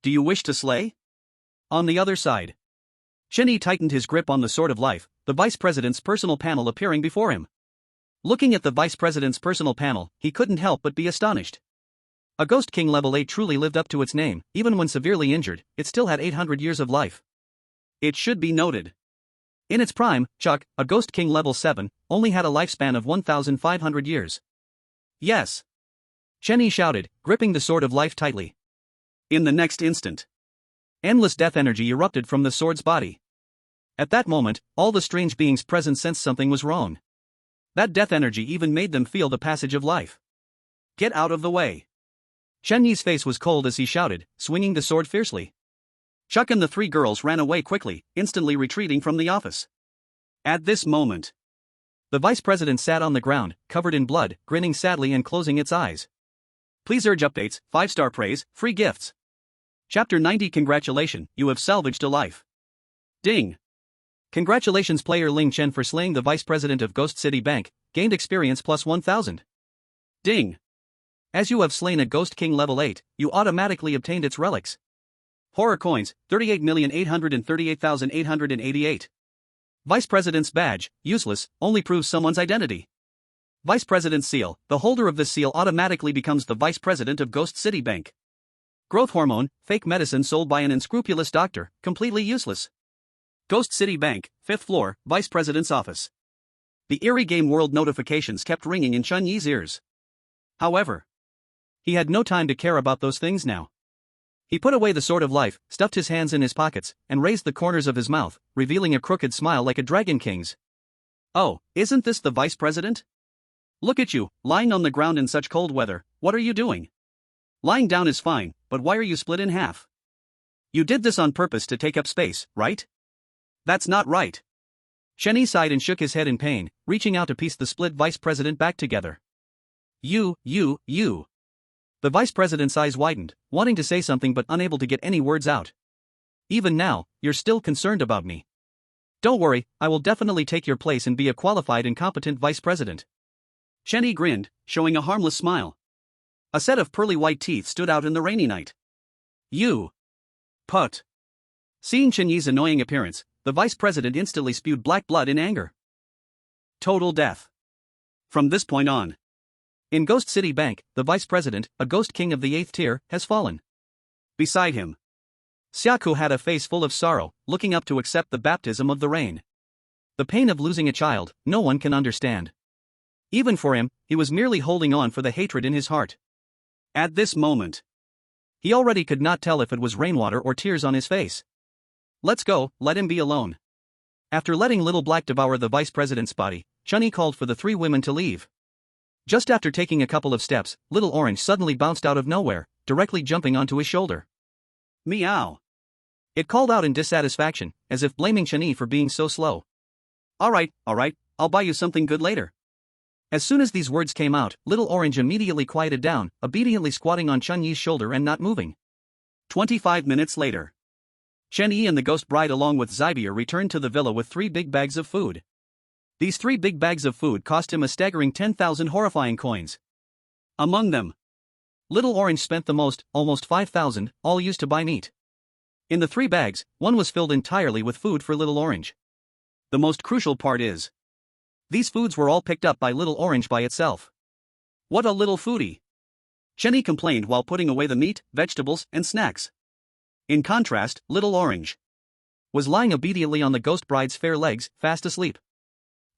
Do you wish to slay? On the other side, Shinny tightened his grip on the Sword of Life, the Vice President's personal panel appearing before him. Looking at the Vice President's personal panel, he couldn't help but be astonished. A Ghost King level 8 truly lived up to its name, even when severely injured, it still had 800 years of life. It should be noted. In its prime, Chuck, a Ghost King level 7, only had a lifespan of 1,500 years. Yes! Chenny shouted, gripping the Sword of Life tightly. In the next instant, endless death energy erupted from the sword's body. At that moment, all the strange beings present sensed something was wrong. That death energy even made them feel the passage of life. Get out of the way! Chenyi's face was cold as he shouted, swinging the sword fiercely. Chuck and the 3 girls ran away quickly, instantly retreating from the office. At this moment, the vice president sat on the ground, covered in blood, grinning sadly and closing its eyes. Please urge updates, 5-star praise, free gifts. Chapter 90. Congratulations, you have salvaged a life. Ding! Congratulations player Ling Chen for slaying the vice president of Ghost City Bank, gained experience plus 1,000. Ding! As you have slain a Ghost King level 8, you automatically obtained its relics. Horror coins, 38,838,888. Vice President's badge, useless, only proves someone's identity. Vice President's seal, the holder of this seal automatically becomes the Vice President of Ghost City Bank. Growth hormone, fake medicine sold by an unscrupulous doctor, completely useless. Ghost City Bank, 5th floor, Vice President's office. The eerie game world notifications kept ringing in Chun Yi's ears. However, he had no time to care about those things now. He put away the Sword of Life, stuffed his hands in his pockets, and raised the corners of his mouth, revealing a crooked smile like a dragon king's. Oh, isn't this the Vice President? Look at you, lying on the ground in such cold weather, what are you doing? Lying down is fine, but why are you split in half? You did this on purpose to take up space, right? That's not right. Shenny sighed and shook his head in pain, reaching out to piece the split vice president back together. You. The vice president's eyes widened, wanting to say something but unable to get any words out. Even now, you're still concerned about me. Don't worry, I will definitely take your place and be a qualified and competent vice president. Chen Yi grinned, showing a harmless smile. A set of pearly white teeth stood out in the rainy night. You. Put. Seeing Chen Yi's annoying appearance, the vice president instantly spewed black blood in anger. Total death. From this point on. In Ghost City Bank, the vice president, a ghost king of the 8th tier, has fallen. Beside him, Xiaku had a face full of sorrow, looking up to accept the baptism of the rain. The pain of losing a child, no one can understand. Even for him, he was merely holding on for the hatred in his heart. At this moment, he already could not tell if it was rainwater or tears on his face. Let's go, let him be alone. After letting Little Black devour the vice president's body, Chun Yi called for the 3 women to leave. Just after taking a couple of steps, Little Orange suddenly bounced out of nowhere, directly jumping onto his shoulder. Meow. It called out in dissatisfaction, as if blaming Chun Yi for being so slow. Alright, I'll buy you something good later. As soon as these words came out, Little Orange immediately quieted down, obediently squatting on Chun Yi's shoulder and not moving. 25 minutes later, Chen Yi and the ghost bride along with Zybier returned to the villa with 3 big bags of food. These 3 big bags of food cost him a staggering 10,000 horrifying coins. Among them, Little Orange spent the most, almost 5,000, all used to buy meat. In the 3 bags, one was filled entirely with food for Little Orange. The most crucial part is, these foods were all picked up by Little Orange by itself. What a little foodie! Chen Yi complained while putting away the meat, vegetables, and snacks. In contrast, Little Orange was lying obediently on the ghost bride's fair legs, fast asleep.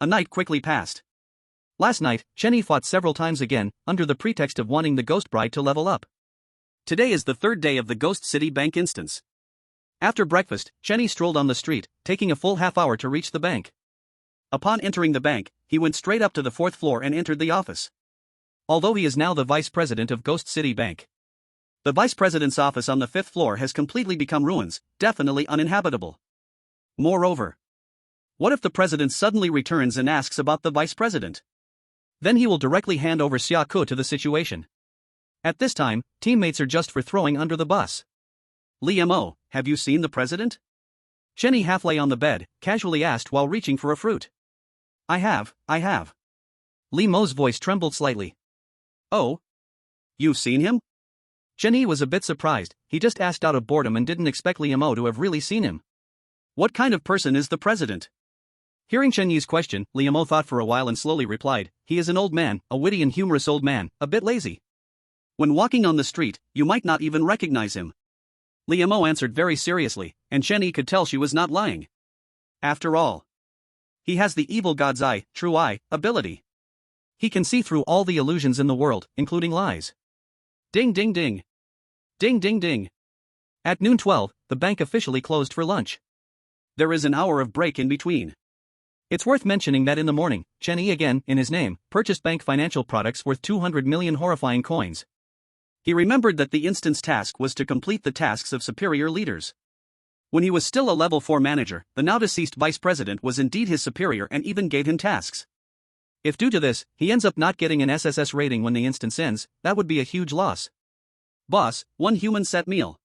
A night quickly passed. Last night, Chen Yi fought several times again, under the pretext of wanting the ghost bride to level up. Today is the 3rd day of the Ghost City Bank instance. After breakfast, Chen Yi strolled on the street, taking a full half-hour to reach the bank. Upon entering the bank, he went straight up to the 4th floor and entered the office. Although he is now the vice president of Ghost City Bank, the vice president's office on the 5th floor has completely become ruins, definitely uninhabitable. Moreover, what if the president suddenly returns and asks about the vice president? Then he will directly hand over Xiaku to the situation. At this time, teammates are just for throwing under the bus. Li Mo, have you seen the president? Chen Yi half lay on the bed, casually asked while reaching for a fruit. I have. Li Mo's voice trembled slightly. Oh? You've seen him? Chen Yi was a bit surprised, he just asked out of boredom and didn't expect Li Mo to have really seen him. What kind of person is the president? Hearing Chen Yi's question, Li Mo thought for a while and slowly replied, he is an old man, a witty and humorous old man, a bit lazy. When walking on the street, you might not even recognize him. Li Mo answered very seriously, and Chen Yi could tell she was not lying. After all, he has the evil god's eye, true eye, ability. He can see through all the illusions in the world, including lies. Ding ding ding. Ding ding ding. At noon 12, the bank officially closed for lunch. There is an hour of break in between. It's worth mentioning that in the morning, Chen Yi again, in his name, purchased bank financial products worth 200 million horrifying coins. He remembered that the instant's task was to complete the tasks of superior leaders. When he was still a level 4 manager, the now deceased vice president was indeed his superior and even gave him tasks. If due to this, he ends up not getting an SSS rating when the instance ends, that would be a huge loss. Boss, 1 human set meal.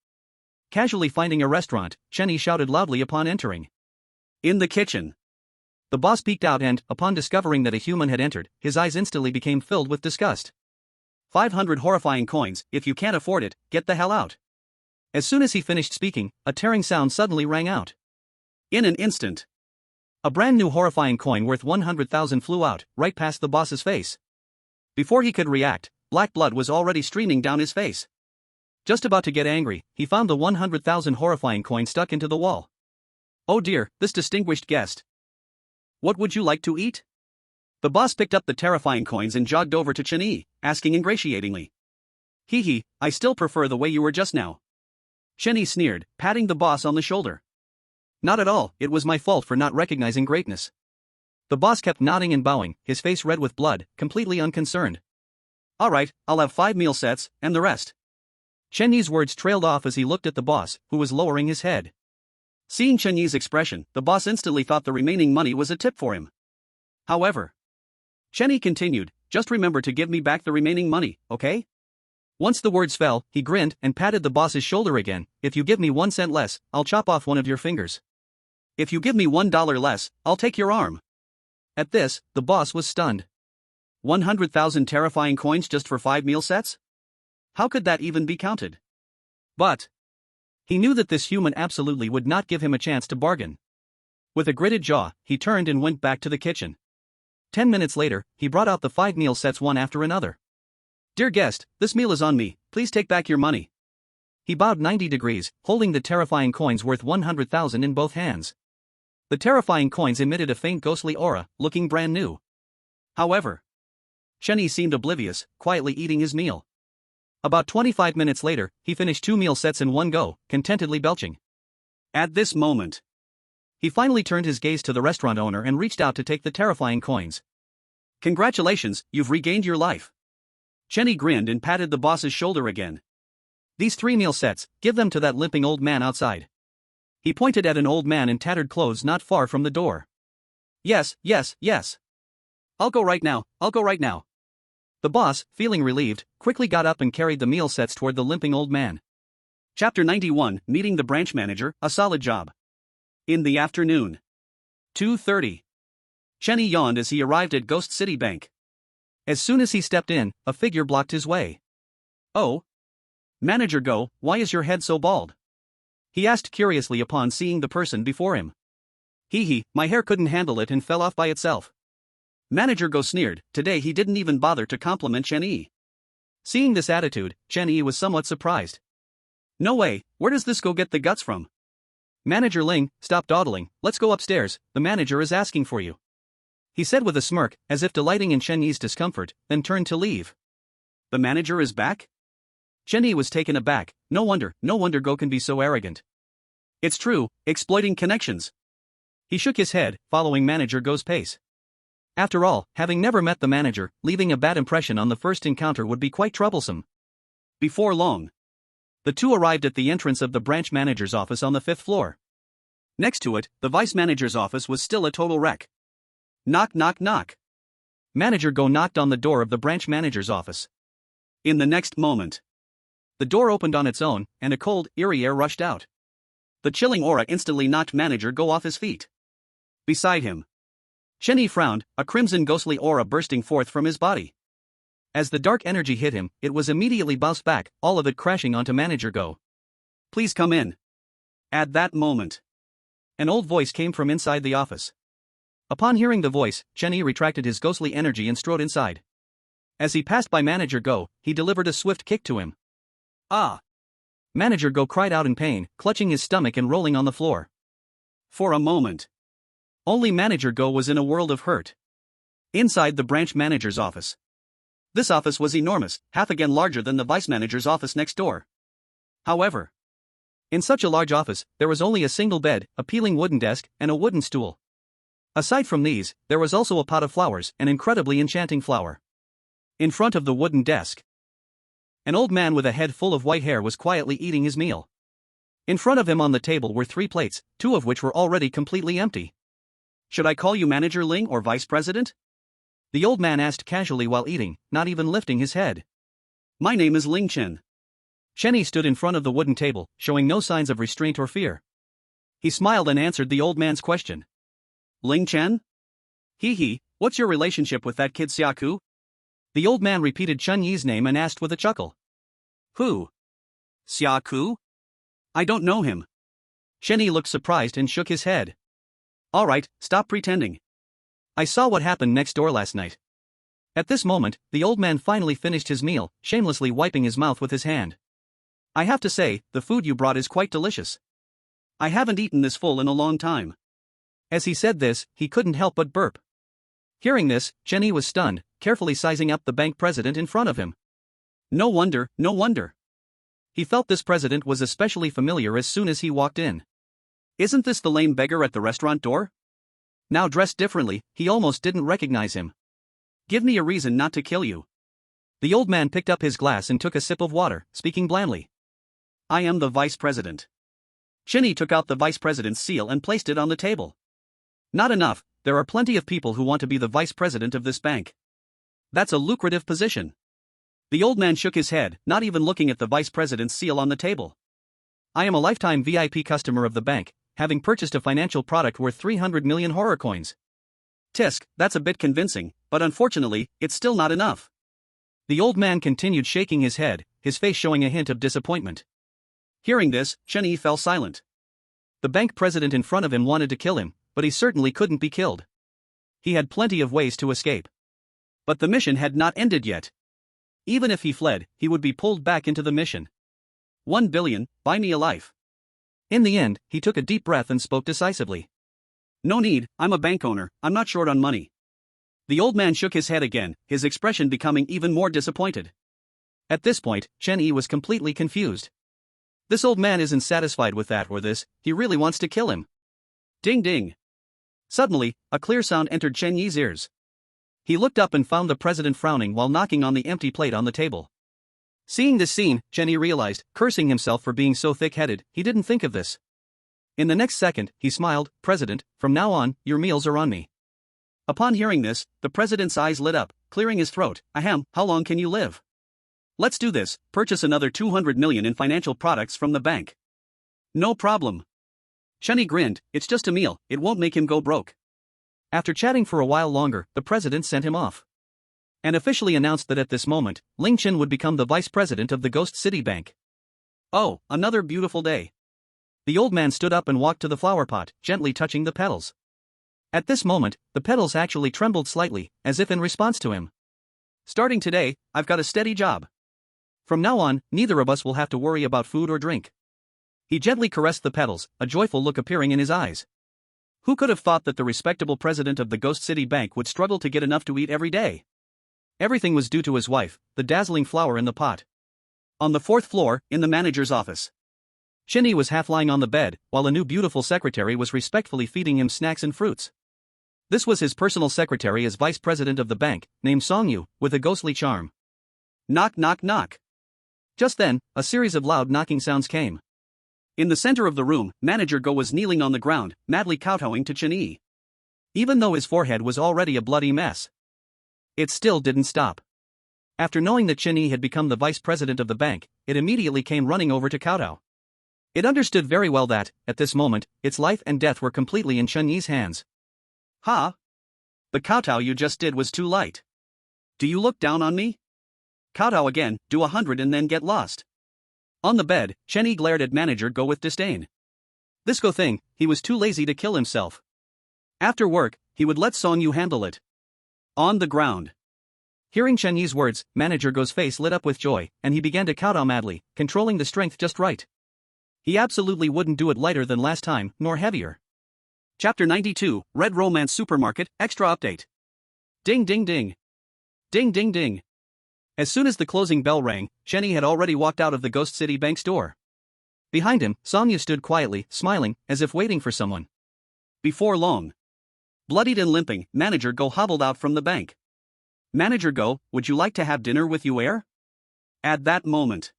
Casually finding a restaurant, Chen Yi shouted loudly upon entering. In the kitchen. The boss peeked out and, upon discovering that a human had entered, his eyes instantly became filled with disgust. 500 horrifying coins, if you can't afford it, get the hell out. As soon as he finished speaking, a tearing sound suddenly rang out. In an instant, a brand new horrifying coin worth 100,000 flew out, right past the boss's face. Before he could react, black blood was already streaming down his face. Just about to get angry, he found the 100,000 horrifying coin stuck into the wall. Oh dear, this distinguished guest. What would you like to eat? The boss picked up the terrifying coins and jogged over to Chen Yi, asking ingratiatingly. Hee, I still prefer the way you were just now. Chen Yi sneered, patting the boss on the shoulder. Not at all, it was my fault for not recognizing greatness. The boss kept nodding and bowing, his face red with blood, completely unconcerned. Alright, I'll have 5 meal sets, and the rest. Chen Yi's words trailed off as he looked at the boss, who was lowering his head. Seeing Chen Yi's expression, the boss instantly thought the remaining money was a tip for him. However, Chen Yi continued, just remember to give me back the remaining money, okay? Once the words fell, he grinned and patted the boss's shoulder again. If you give me 1 cent less, I'll chop off one of your fingers. If you give me $1 less, I'll take your arm. At this, the boss was stunned. 100,000 terrifying coins just for 5 meal sets? How could that even be counted? But he knew that this human absolutely would not give him a chance to bargain. With a gritted jaw, he turned and went back to the kitchen. 10 minutes later, he brought out the 5 meal sets one after another. Dear guest, this meal is on me, please take back your money. He bowed 90 degrees, holding the terrifying coins worth 100,000 in both hands. The terrifying coins emitted a faint ghostly aura, looking brand new. However, Chenny seemed oblivious, quietly eating his meal. About 25 minutes later, he finished 2 meal sets in one go, contentedly belching. At this moment, he finally turned his gaze to the restaurant owner and reached out to take the terrifying coins. Congratulations, you've regained your life. Chenny grinned and patted the boss's shoulder again. These 3 meal sets, give them to that limping old man outside. He pointed at an old man in tattered clothes not far from the door. Yes. I'll go right now. The boss, feeling relieved, quickly got up and carried the meal sets toward the limping old man. Chapter 91, Meeting the Branch Manager, a Solid Job. In the afternoon. 2:30. Chenny yawned as he arrived at Ghost City Bank. As soon as he stepped in, a figure blocked his way. Oh. Manager Go, why is your head so bald? He asked curiously upon seeing the person before him. My hair couldn't handle it and fell off by itself. Manager Go sneered. Today he didn't even bother to compliment Chenny. Seeing this attitude, Chenny was somewhat surprised. No way, where does this Go get the guts from? Manager Ling, stop dawdling, let's go upstairs, the manager is asking for you. He said with a smirk, as if delighting in Chenny's discomfort, then turned to leave. The manager is back? Chenny was taken aback. No wonder Go can be so arrogant. It's true, exploiting connections. He shook his head, following Manager Go's pace. After all, having never met the manager, leaving a bad impression on the first encounter would be quite troublesome. Before long, the two arrived at the entrance of the branch manager's office on the 5th floor. Next to it, the vice manager's office was still a total wreck. Knock. Manager Go knocked on the door of the branch manager's office. In the next moment, the door opened on its own, and a cold, eerie air rushed out. The chilling aura instantly knocked Manager Go off his feet. Beside him, Chenny frowned, a crimson ghostly aura bursting forth from his body. As the dark energy hit him, it was immediately bounced back, all of it crashing onto Manager Go. Please come in. At that moment, an old voice came from inside the office. Upon hearing the voice, Chenny retracted his ghostly energy and strode inside. As he passed by Manager Go, he delivered a swift kick to him. Ah! Manager Go cried out in pain, clutching his stomach and rolling on the floor. For a moment, only Manager Go was in a world of hurt. Inside the branch manager's office. This office was enormous, half again larger than the vice manager's office next door. However, in such a large office, there was only a single bed, a peeling wooden desk, and a wooden stool. Aside from these, there was also a pot of flowers, an incredibly enchanting flower. In front of the wooden desk, an old man with a head full of white hair was quietly eating his meal. In front of him on the table were 3 plates, 2 of which were already completely empty. Should I call you Manager Ling or Vice President? The old man asked casually while eating, not even lifting his head. My name is Ling Chen. Chenny stood in front of the wooden table, showing no signs of restraint or fear. He smiled and answered the old man's question. Ling Chen? What's your relationship with that kid Xiaku? The old man repeated Chun Yi's name and asked with a chuckle. Who? Xiaku? I don't know him. Chenny looked surprised and shook his head. Alright, stop pretending. I saw what happened next door last night. At this moment, the old man finally finished his meal, shamelessly wiping his mouth with his hand. I have to say, the food you brought is quite delicious. I haven't eaten this full in a long time. As he said this, he couldn't help but burp. Hearing this, Chenny was stunned, carefully sizing up the bank president in front of him. No wonder. He felt this president was especially familiar as soon as he walked in. Isn't this the lame beggar at the restaurant door? Now dressed differently, he almost didn't recognize him. Give me a reason not to kill you. The old man picked up his glass and took a sip of water, speaking blandly. I am the vice president. Chenny took out the vice president's seal and placed it on the table. Not enough, there are plenty of people who want to be the vice president of this bank. That's a lucrative position. The old man shook his head, not even looking at the vice president's seal on the table. I am a lifetime VIP customer of the bank, having purchased a financial product worth 300 million horror coins. Tisk, that's a bit convincing, but unfortunately, it's still not enough. The old man continued shaking his head, his face showing a hint of disappointment. Hearing this, Chen Yi fell silent. The bank president in front of him wanted to kill him, but he certainly couldn't be killed. He had plenty of ways to escape. But the mission had not ended yet. Even if he fled, he would be pulled back into the mission. 1 billion, buy me a life. In the end, he took a deep breath and spoke decisively. No need, I'm a bank owner, I'm not short on money. The old man shook his head again, his expression becoming even more disappointed. At this point, Chen Yi was completely confused. This old man isn't satisfied with that or this, he really wants to kill him. Ding ding. Suddenly, a clear sound entered Chen Yi's ears. He looked up and found the president frowning while knocking on the empty plate on the table. Seeing this scene, Chen Yi realized, cursing himself for being so thick-headed, he didn't think of this. In the next second, he smiled, "President, from now on, your meals are on me." Upon hearing this, the president's eyes lit up, clearing his throat. Ahem, how long can you live? Let's do this, purchase another 200 million in financial products from the bank. No problem. Chen Yi grinned, it's just a meal, it won't make him go broke. After chatting for a while longer, the president sent him off. And officially announced that at this moment, Ling Chen would become the vice president of the Ghost City Bank. Oh, another beautiful day. The old man stood up and walked to the flower pot, gently touching the petals. At this moment, the petals actually trembled slightly, as if in response to him. Starting today, I've got a steady job. From now on, neither of us will have to worry about food or drink. He gently caressed the petals, a joyful look appearing in his eyes. Who could have thought that the respectable president of the Ghost City Bank would struggle to get enough to eat every day? Everything was due to his wife, the dazzling flower in the pot. On the 4th floor, in the manager's office. Chen Yi was half lying on the bed, while a new beautiful secretary was respectfully feeding him snacks and fruits. This was his personal secretary as vice president of the bank, named Song Yu, with a ghostly charm. Knock knock knock. Just then, a series of loud knocking sounds came. In the center of the room, Manager Go was kneeling on the ground, madly kowtowing to Chen Yi. Even though his forehead was already a bloody mess, it still didn't stop. After knowing that Chen Yi had become the vice president of the bank, it immediately came running over to kowtow. It understood very well that, at this moment, its life and death were completely in Chen Yi's hands. Ha! The kowtow you just did was too light. Do you look down on me? Kowtow again, do 100 and then get lost. On the bed, Chen Yi glared at Manager Go with disdain. This Go thing, he was too lazy to kill himself. After work, he would let Song Yu handle it. On the ground. Hearing Chen Yi's words, Manager Go's face lit up with joy, and he began to kowtow madly, controlling the strength just right. He absolutely wouldn't do it lighter than last time, nor heavier. Chapter 92, Red Romance Supermarket, Extra Update. Ding ding ding. Ding ding ding. As soon as the closing bell rang, Chen Yi had already walked out of the Ghost City Bank's door. Behind him, Song Yu stood quietly, smiling, as if waiting for someone. Before long, bloodied and limping, Manager Go hobbled out from the bank. Manager Go, would you like to have dinner with you, Air? At that moment,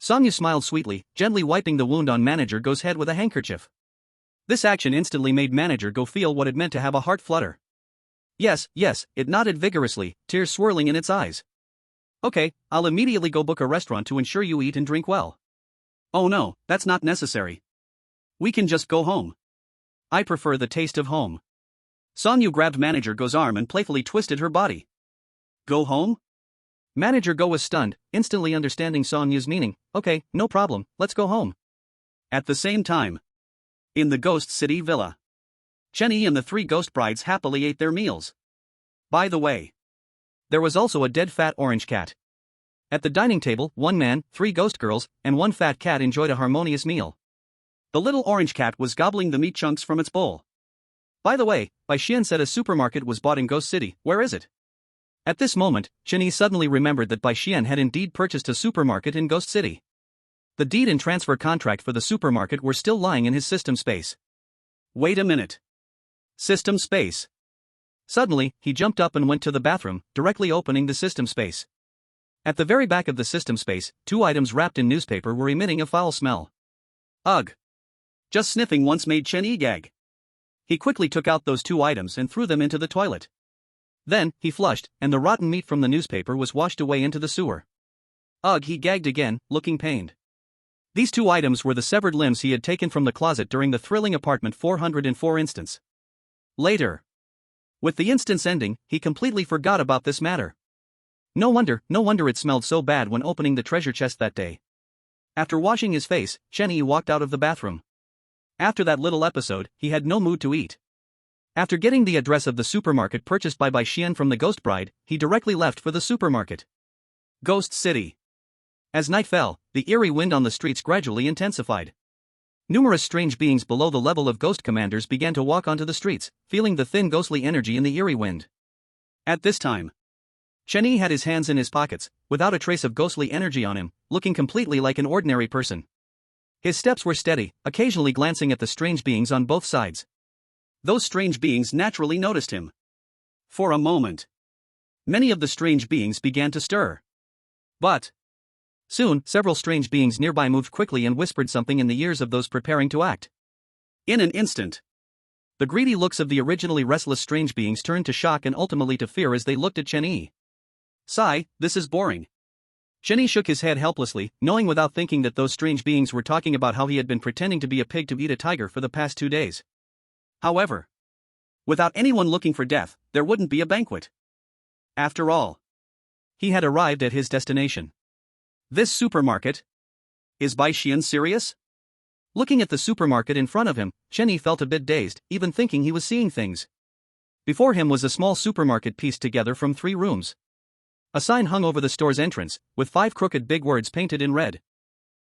Song Yu smiled sweetly, gently wiping the wound on Manager Go's head with a handkerchief. This action instantly made Manager Go feel what it meant to have a heart flutter. Yes, it nodded vigorously, tears swirling in its eyes. Okay, I'll immediately go book a restaurant to ensure you eat and drink well. Oh no, that's not necessary. We can just go home. I prefer the taste of home. Song Yu grabbed Manager Go's arm and playfully twisted her body. Go home? Manager Go was stunned, instantly understanding Song Yu's meaning. Okay, no problem, let's go home. At the same time, in the Ghost City Villa, Chen Yi and the 3 ghost brides happily ate their meals. By the way, there was also a dead fat orange cat. At the dining table, 1 man, 3 ghost girls, and 1 fat cat enjoyed a harmonious meal. The little orange cat was gobbling the meat chunks from its bowl. By the way, Bai Xian said a supermarket was bought in Ghost City, where is it? At this moment, Chen Yi suddenly remembered that Bai Xian had indeed purchased a supermarket in Ghost City. The deed and transfer contract for the supermarket were still lying in his system space. Wait a minute. System space. Suddenly, he jumped up and went to the bathroom, directly opening the system space. At the very back of the system space, 2 items wrapped in newspaper were emitting a foul smell. Ugh. Just sniffing once made Chen Yi gag. He quickly took out those 2 items and threw them into the toilet. Then, he flushed, and the rotten meat from the newspaper was washed away into the sewer. Ugh, he gagged again, looking pained. These two items were the severed limbs he had taken from the closet during the thrilling apartment 404 instance. Later. With the instance ending, he completely forgot about this matter. No wonder it smelled so bad when opening the treasure chest that day. After washing his face, Cheney walked out of the bathroom. After that little episode, he had no mood to eat. After getting the address of the supermarket purchased by Xian from the Ghost Bride, he directly left for the supermarket. Ghost City. As night fell, the eerie wind on the streets gradually intensified. Numerous strange beings below the level of ghost commanders began to walk onto the streets, feeling the thin ghostly energy in the eerie wind. At this time, Cheney had his hands in his pockets, without a trace of ghostly energy on him, looking completely like an ordinary person. His steps were steady, occasionally glancing at the strange beings on both sides. Those strange beings naturally noticed him. For a moment, many of the strange beings began to stir. But soon, several strange beings nearby moved quickly and whispered something in the ears of those preparing to act. In an instant, the greedy looks of the originally restless strange beings turned to shock and ultimately to fear as they looked at Cheney. Sigh, this is boring. Cheney shook his head helplessly, knowing without thinking that those strange beings were talking about how he had been pretending to be a pig to eat a tiger for the past 2 days. However, without anyone looking for death, there wouldn't be a banquet. After all, he had arrived at his destination. This supermarket? Is Bai Xian serious? Looking at the supermarket in front of him, Cheney felt a bit dazed, even thinking he was seeing things. Before him was a small supermarket pieced together from 3 rooms. A sign hung over the store's entrance, with 5 crooked big words painted in red.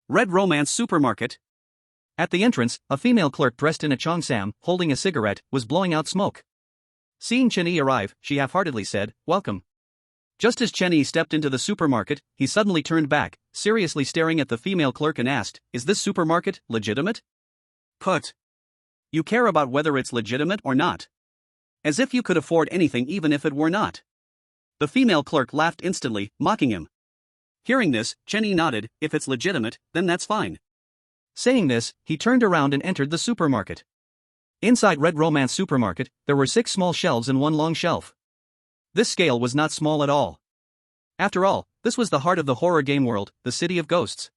Red Romance Supermarket. At the entrance, a female clerk dressed in a cheongsam, holding a cigarette, was blowing out smoke. Seeing Cheney arrive, she half-heartedly said, "Welcome." Just as Cheney stepped into the supermarket, he suddenly turned back, seriously staring at the female clerk and asked, "Is this supermarket legitimate?" "Put. You care about whether it's legitimate or not? As if you could afford anything even if it were not." The female clerk laughed instantly, mocking him. Hearing this, Cheney nodded, "If it's legitimate, then that's fine." Saying this, he turned around and entered the supermarket. Inside Red Romance Supermarket, there were 6 small shelves and 1 long shelf. This scale was not small at all. After all, this was the heart of the horror game world, the City of Ghosts.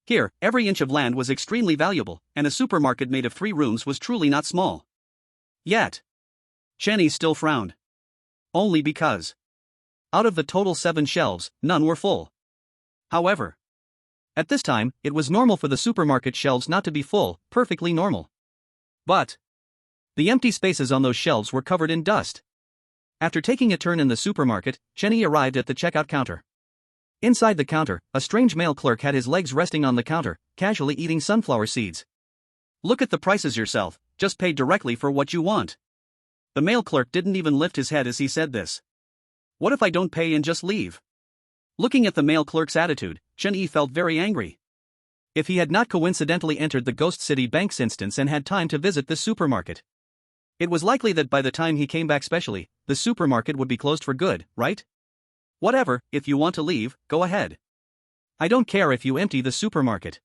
Here, every inch of land was extremely valuable, and a supermarket made of 3 rooms was truly not small. Yet, Cheney still frowned. Only because, out of the total 7 shelves, none were full. However, at this time, it was normal for the supermarket shelves not to be full, perfectly normal. But the empty spaces on those shelves were covered in dust. After taking a turn in the supermarket, Cheney arrived at the checkout counter. Inside the counter, a strange male clerk had his legs resting on the counter, casually eating sunflower seeds. "Look at the prices yourself, just pay directly for what you want." The male clerk didn't even lift his head as he said this. "What if I don't pay and just leave?" Looking at the male clerk's attitude, Cheney felt very angry. If he had not coincidentally entered the Ghost City Bank's instance and had time to visit the supermarket, it was likely that by the time he came back specially, the supermarket would be closed for good, right? "Whatever, if you want to leave, go ahead. I don't care if you empty the supermarket."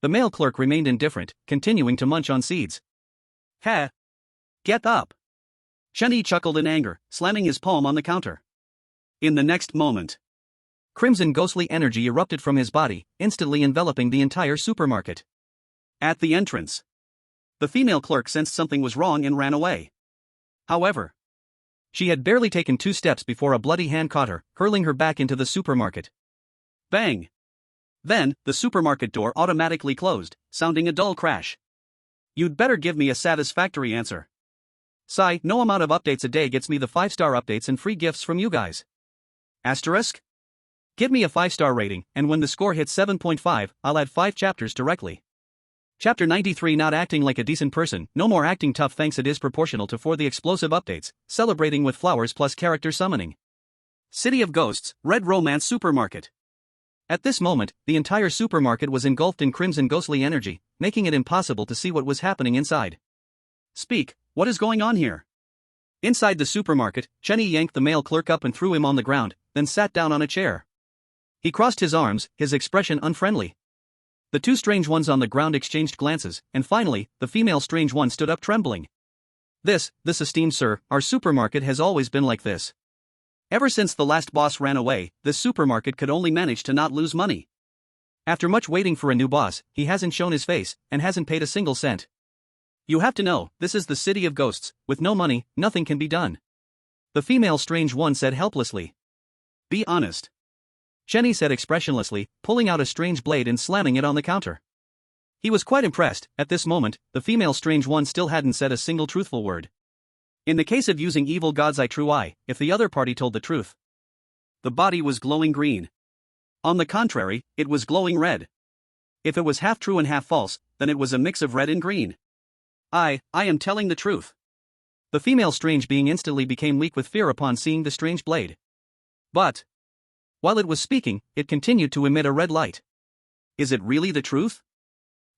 The male clerk remained indifferent, continuing to munch on seeds. "Heh. Get up." Cheney chuckled in anger, slamming his palm on the counter. In the next moment, crimson ghostly energy erupted from his body, instantly enveloping the entire supermarket. At the entrance, the female clerk sensed something was wrong and ran away. However, she had barely taken 2 steps before a bloody hand caught her, hurling her back into the supermarket. Bang! Then, the supermarket door automatically closed, sounding a dull crash. "You'd better give me a satisfactory answer." "Sigh, no amount of updates a day gets me the 5-star updates and free gifts from you guys. Asterisk? Give me a 5-star rating, and when the score hits 7.5, I'll add 5 chapters directly." Chapter 93 Not acting like a decent person, no more acting tough thanks it is proportional to for the explosive updates, celebrating with flowers plus character summoning. City of Ghosts, Red Romance Supermarket. At this moment, the entire supermarket was engulfed in crimson ghostly energy, making it impossible to see what was happening inside. "Speak, what is going on here?" Inside the supermarket, Cheney yanked the male clerk up and threw him on the ground, then sat down on a chair. He crossed his arms, his expression unfriendly. The 2 strange ones on the ground exchanged glances, and finally, the female strange one stood up trembling. This esteemed sir, our supermarket has always been like this. Ever since the last boss ran away, this supermarket could only manage to not lose money. After much waiting for a new boss, he hasn't shown his face, and hasn't paid a single cent. You have to know, this is the city of ghosts, with no money, nothing can be done. The female strange one said helplessly. Be honest. Chenny said expressionlessly, pulling out a strange blade and slamming it on the counter. He was quite impressed. At this moment, the female strange one still hadn't said a single truthful word. In the case of using evil God's eye true eye, if the other party told the truth. The body was glowing green. On the contrary, it was glowing red. If it was half true and half false, then it was a mix of red and green. I am telling the truth. The female strange being instantly became weak with fear upon seeing the strange blade. But, while it was speaking, it continued to emit a red light. Is it really the truth?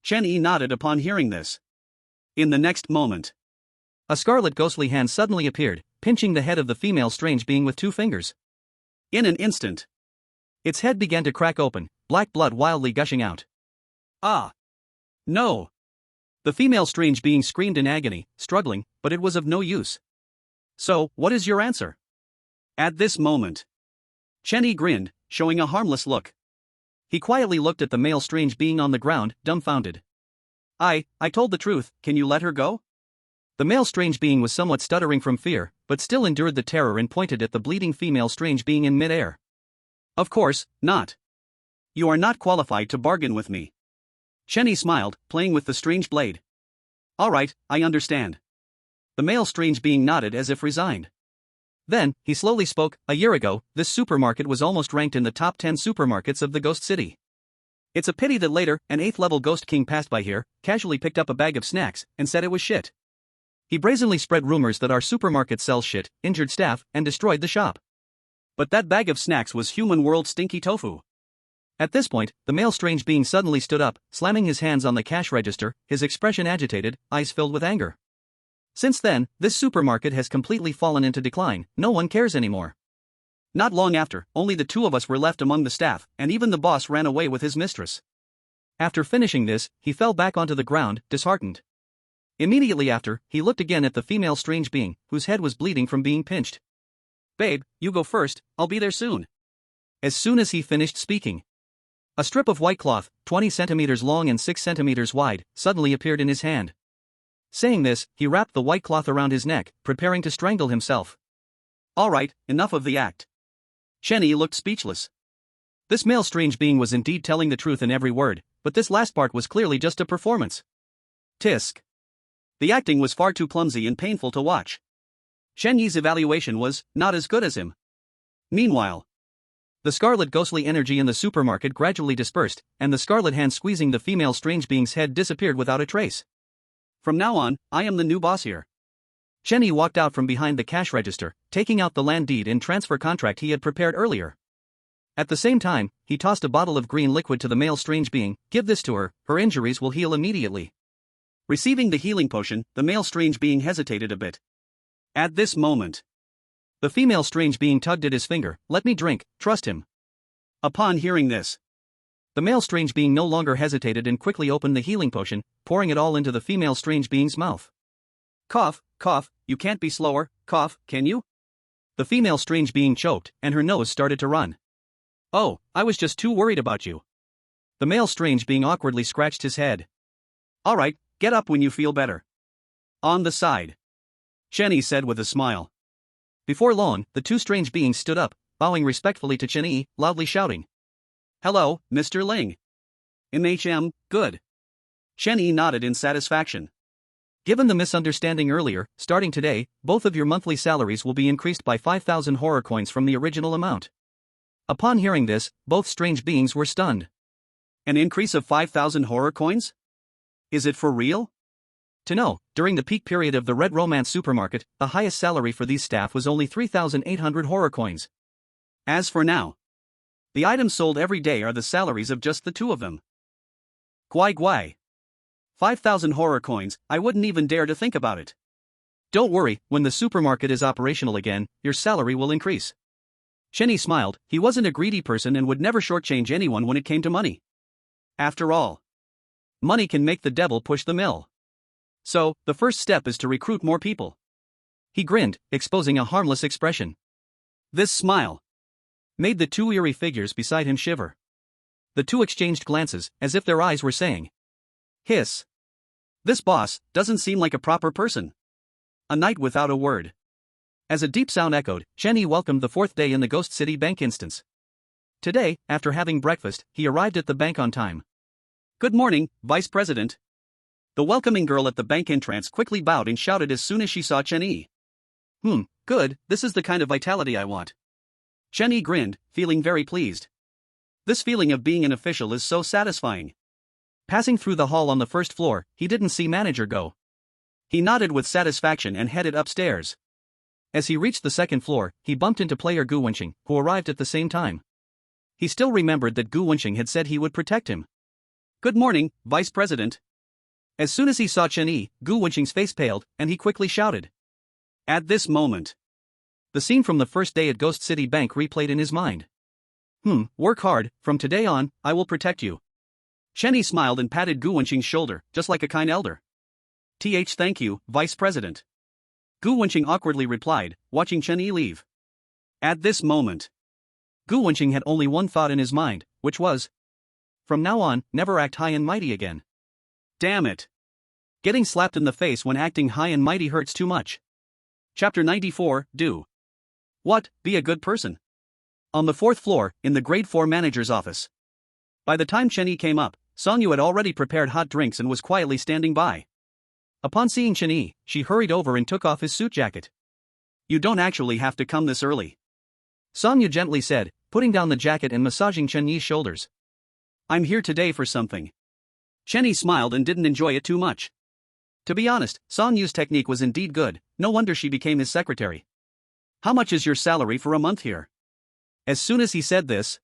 Chen-Yi nodded upon hearing this. In the next moment, a scarlet ghostly hand suddenly appeared, pinching the head of the female strange being with 2 fingers. In an instant, its head began to crack open, black blood wildly gushing out. Ah! No! The female strange being screamed in agony, struggling, but it was of no use. So, what is your answer? At this moment, Chen-Yi grinned, showing a harmless look. He quietly looked at the male strange being on the ground, dumbfounded. I told the truth, can you let her go? The male strange being was somewhat stuttering from fear, but still endured the terror and pointed at the bleeding female strange being in mid-air. Of course, not. You are not qualified to bargain with me. Chen-Yi smiled, playing with the strange blade. Alright, I understand. The male strange being nodded as if resigned. Then, he slowly spoke. A year ago, this supermarket was almost ranked in the top 10 supermarkets of the Ghost City. It's a pity that later, an 8th-level Ghost King passed by here, casually picked up a bag of snacks, and said it was shit. He brazenly spread rumors that our supermarket sells shit, injured staff, and destroyed the shop. But that bag of snacks was human world stinky tofu. At this point, the male strange being suddenly stood up, slamming his hands on the cash register, his expression agitated, eyes filled with anger. Since then, this supermarket has completely fallen into decline, no one cares anymore. Not long after, only the 2 of us were left among the staff, and even the boss ran away with his mistress. After finishing this, he fell back onto the ground, disheartened. Immediately after, he looked again at the female strange being, whose head was bleeding from being pinched. Babe, you go first, I'll be there soon. As soon as he finished speaking, a strip of white cloth, 20 centimeters long and 6 centimeters wide, suddenly appeared in his hand. Saying this, he wrapped the white cloth around his neck, preparing to strangle himself. Alright, enough of the act. Chen-Yi looked speechless. This male strange being was indeed telling the truth in every word, but this last part was clearly just a performance. Tisk. The acting was far too clumsy and painful to watch. Chen-Yi's evaluation was not as good as him. Meanwhile, the scarlet ghostly energy in the supermarket gradually dispersed, and the scarlet hand squeezing the female strange being's head disappeared without a trace. From now on, I am the new boss here. Chen-Yi walked out from behind the cash register, taking out the land deed and transfer contract he had prepared earlier. At the same time, he tossed a bottle of green liquid to the male strange being. Give this to her, her injuries will heal immediately. Receiving the healing potion, the male strange being hesitated a bit. At this moment, the female strange being tugged at his finger. Let me drink, trust him. Upon hearing this, the male strange being no longer hesitated and quickly opened the healing potion, pouring it all into the female strange being's mouth. Cough, cough, you can't be slower, cough, can you? The female strange being choked, and her nose started to run. Oh, I was just too worried about you. The male strange being awkwardly scratched his head. Alright, get up when you feel better. On the side, Chen-Yi said with a smile. Before long, the 2 strange beings stood up, bowing respectfully to Chen-Yi, loudly shouting. Hello, Mr. Ling. Good. Chen-Yi nodded in satisfaction. Given the misunderstanding earlier, starting today, both of your monthly salaries will be increased by 5,000 horror coins from the original amount. Upon hearing this, both strange beings were stunned. An increase of 5,000 horror coins? Is it for real? To know, during the peak period of the Red Romance supermarket, the highest salary for these staff was only 3,800 horror coins. As for now, the items sold every day are the salaries of just the 2 of them. Guai guai. 5,000 horror coins, I wouldn't even dare to think about it. Don't worry, when the supermarket is operational again, your salary will increase. Chen-Yi smiled. He wasn't a greedy person and would never shortchange anyone when it came to money. After all, money can make the devil push the mill. So, the first step is to recruit more people. He grinned, exposing a harmless expression. This smile made the two eerie figures beside him shiver. The two exchanged glances, as if their eyes were saying, "Hiss. This boss doesn't seem like a proper person." A night without a word. As a deep sound echoed, Chenny welcomed the fourth day in the Ghost City Bank instance. Today, after having breakfast, he arrived at the bank on time. "Good morning, Vice President." The welcoming girl at the bank entrance quickly bowed and shouted as soon as she saw Chenny. Good, this is the kind of vitality I want." Chenny grinned, feeling very pleased. This feeling of being an official is so satisfying. Passing through the hall on the first floor, he didn't see manager Go. He nodded with satisfaction and headed upstairs. As he reached the second floor, he bumped into player Gu Wenqing, who arrived at the same time. He still remembered that Gu Wenqing had said he would protect him. "Good morning, Vice President." As soon as he saw Chenny, Gu Wenqing's face paled, and he quickly shouted. At this moment, the scene from the first day at Ghost City Bank replayed in his mind. Work hard, from today on, I will protect you." Chenny smiled and patted Gu Wenqing's shoulder, just like a kind elder. Thank you, Vice President." Gu Wenqing awkwardly replied, watching Chenny leave. At this moment, Gu Wenqing had only one thought in his mind, which was, from now on, never act high and mighty again. Damn it. Getting slapped in the face when acting high and mighty hurts too much. Chapter 94, Do. What, be a good person. On the fourth floor, in the grade 4 manager's office. By the time Chenny came up, Songyu had already prepared hot drinks and was quietly standing by. Upon seeing Chenny, she hurried over and took off his suit jacket. "You don't actually have to come this early," Songyu gently said, putting down the jacket and massaging Chenny's shoulders. "I'm here today for something." Chenny smiled and didn't enjoy it too much. To be honest, Songyu's technique was indeed good, no wonder she became his secretary. "How much is your salary for a month here?" As soon as he said this,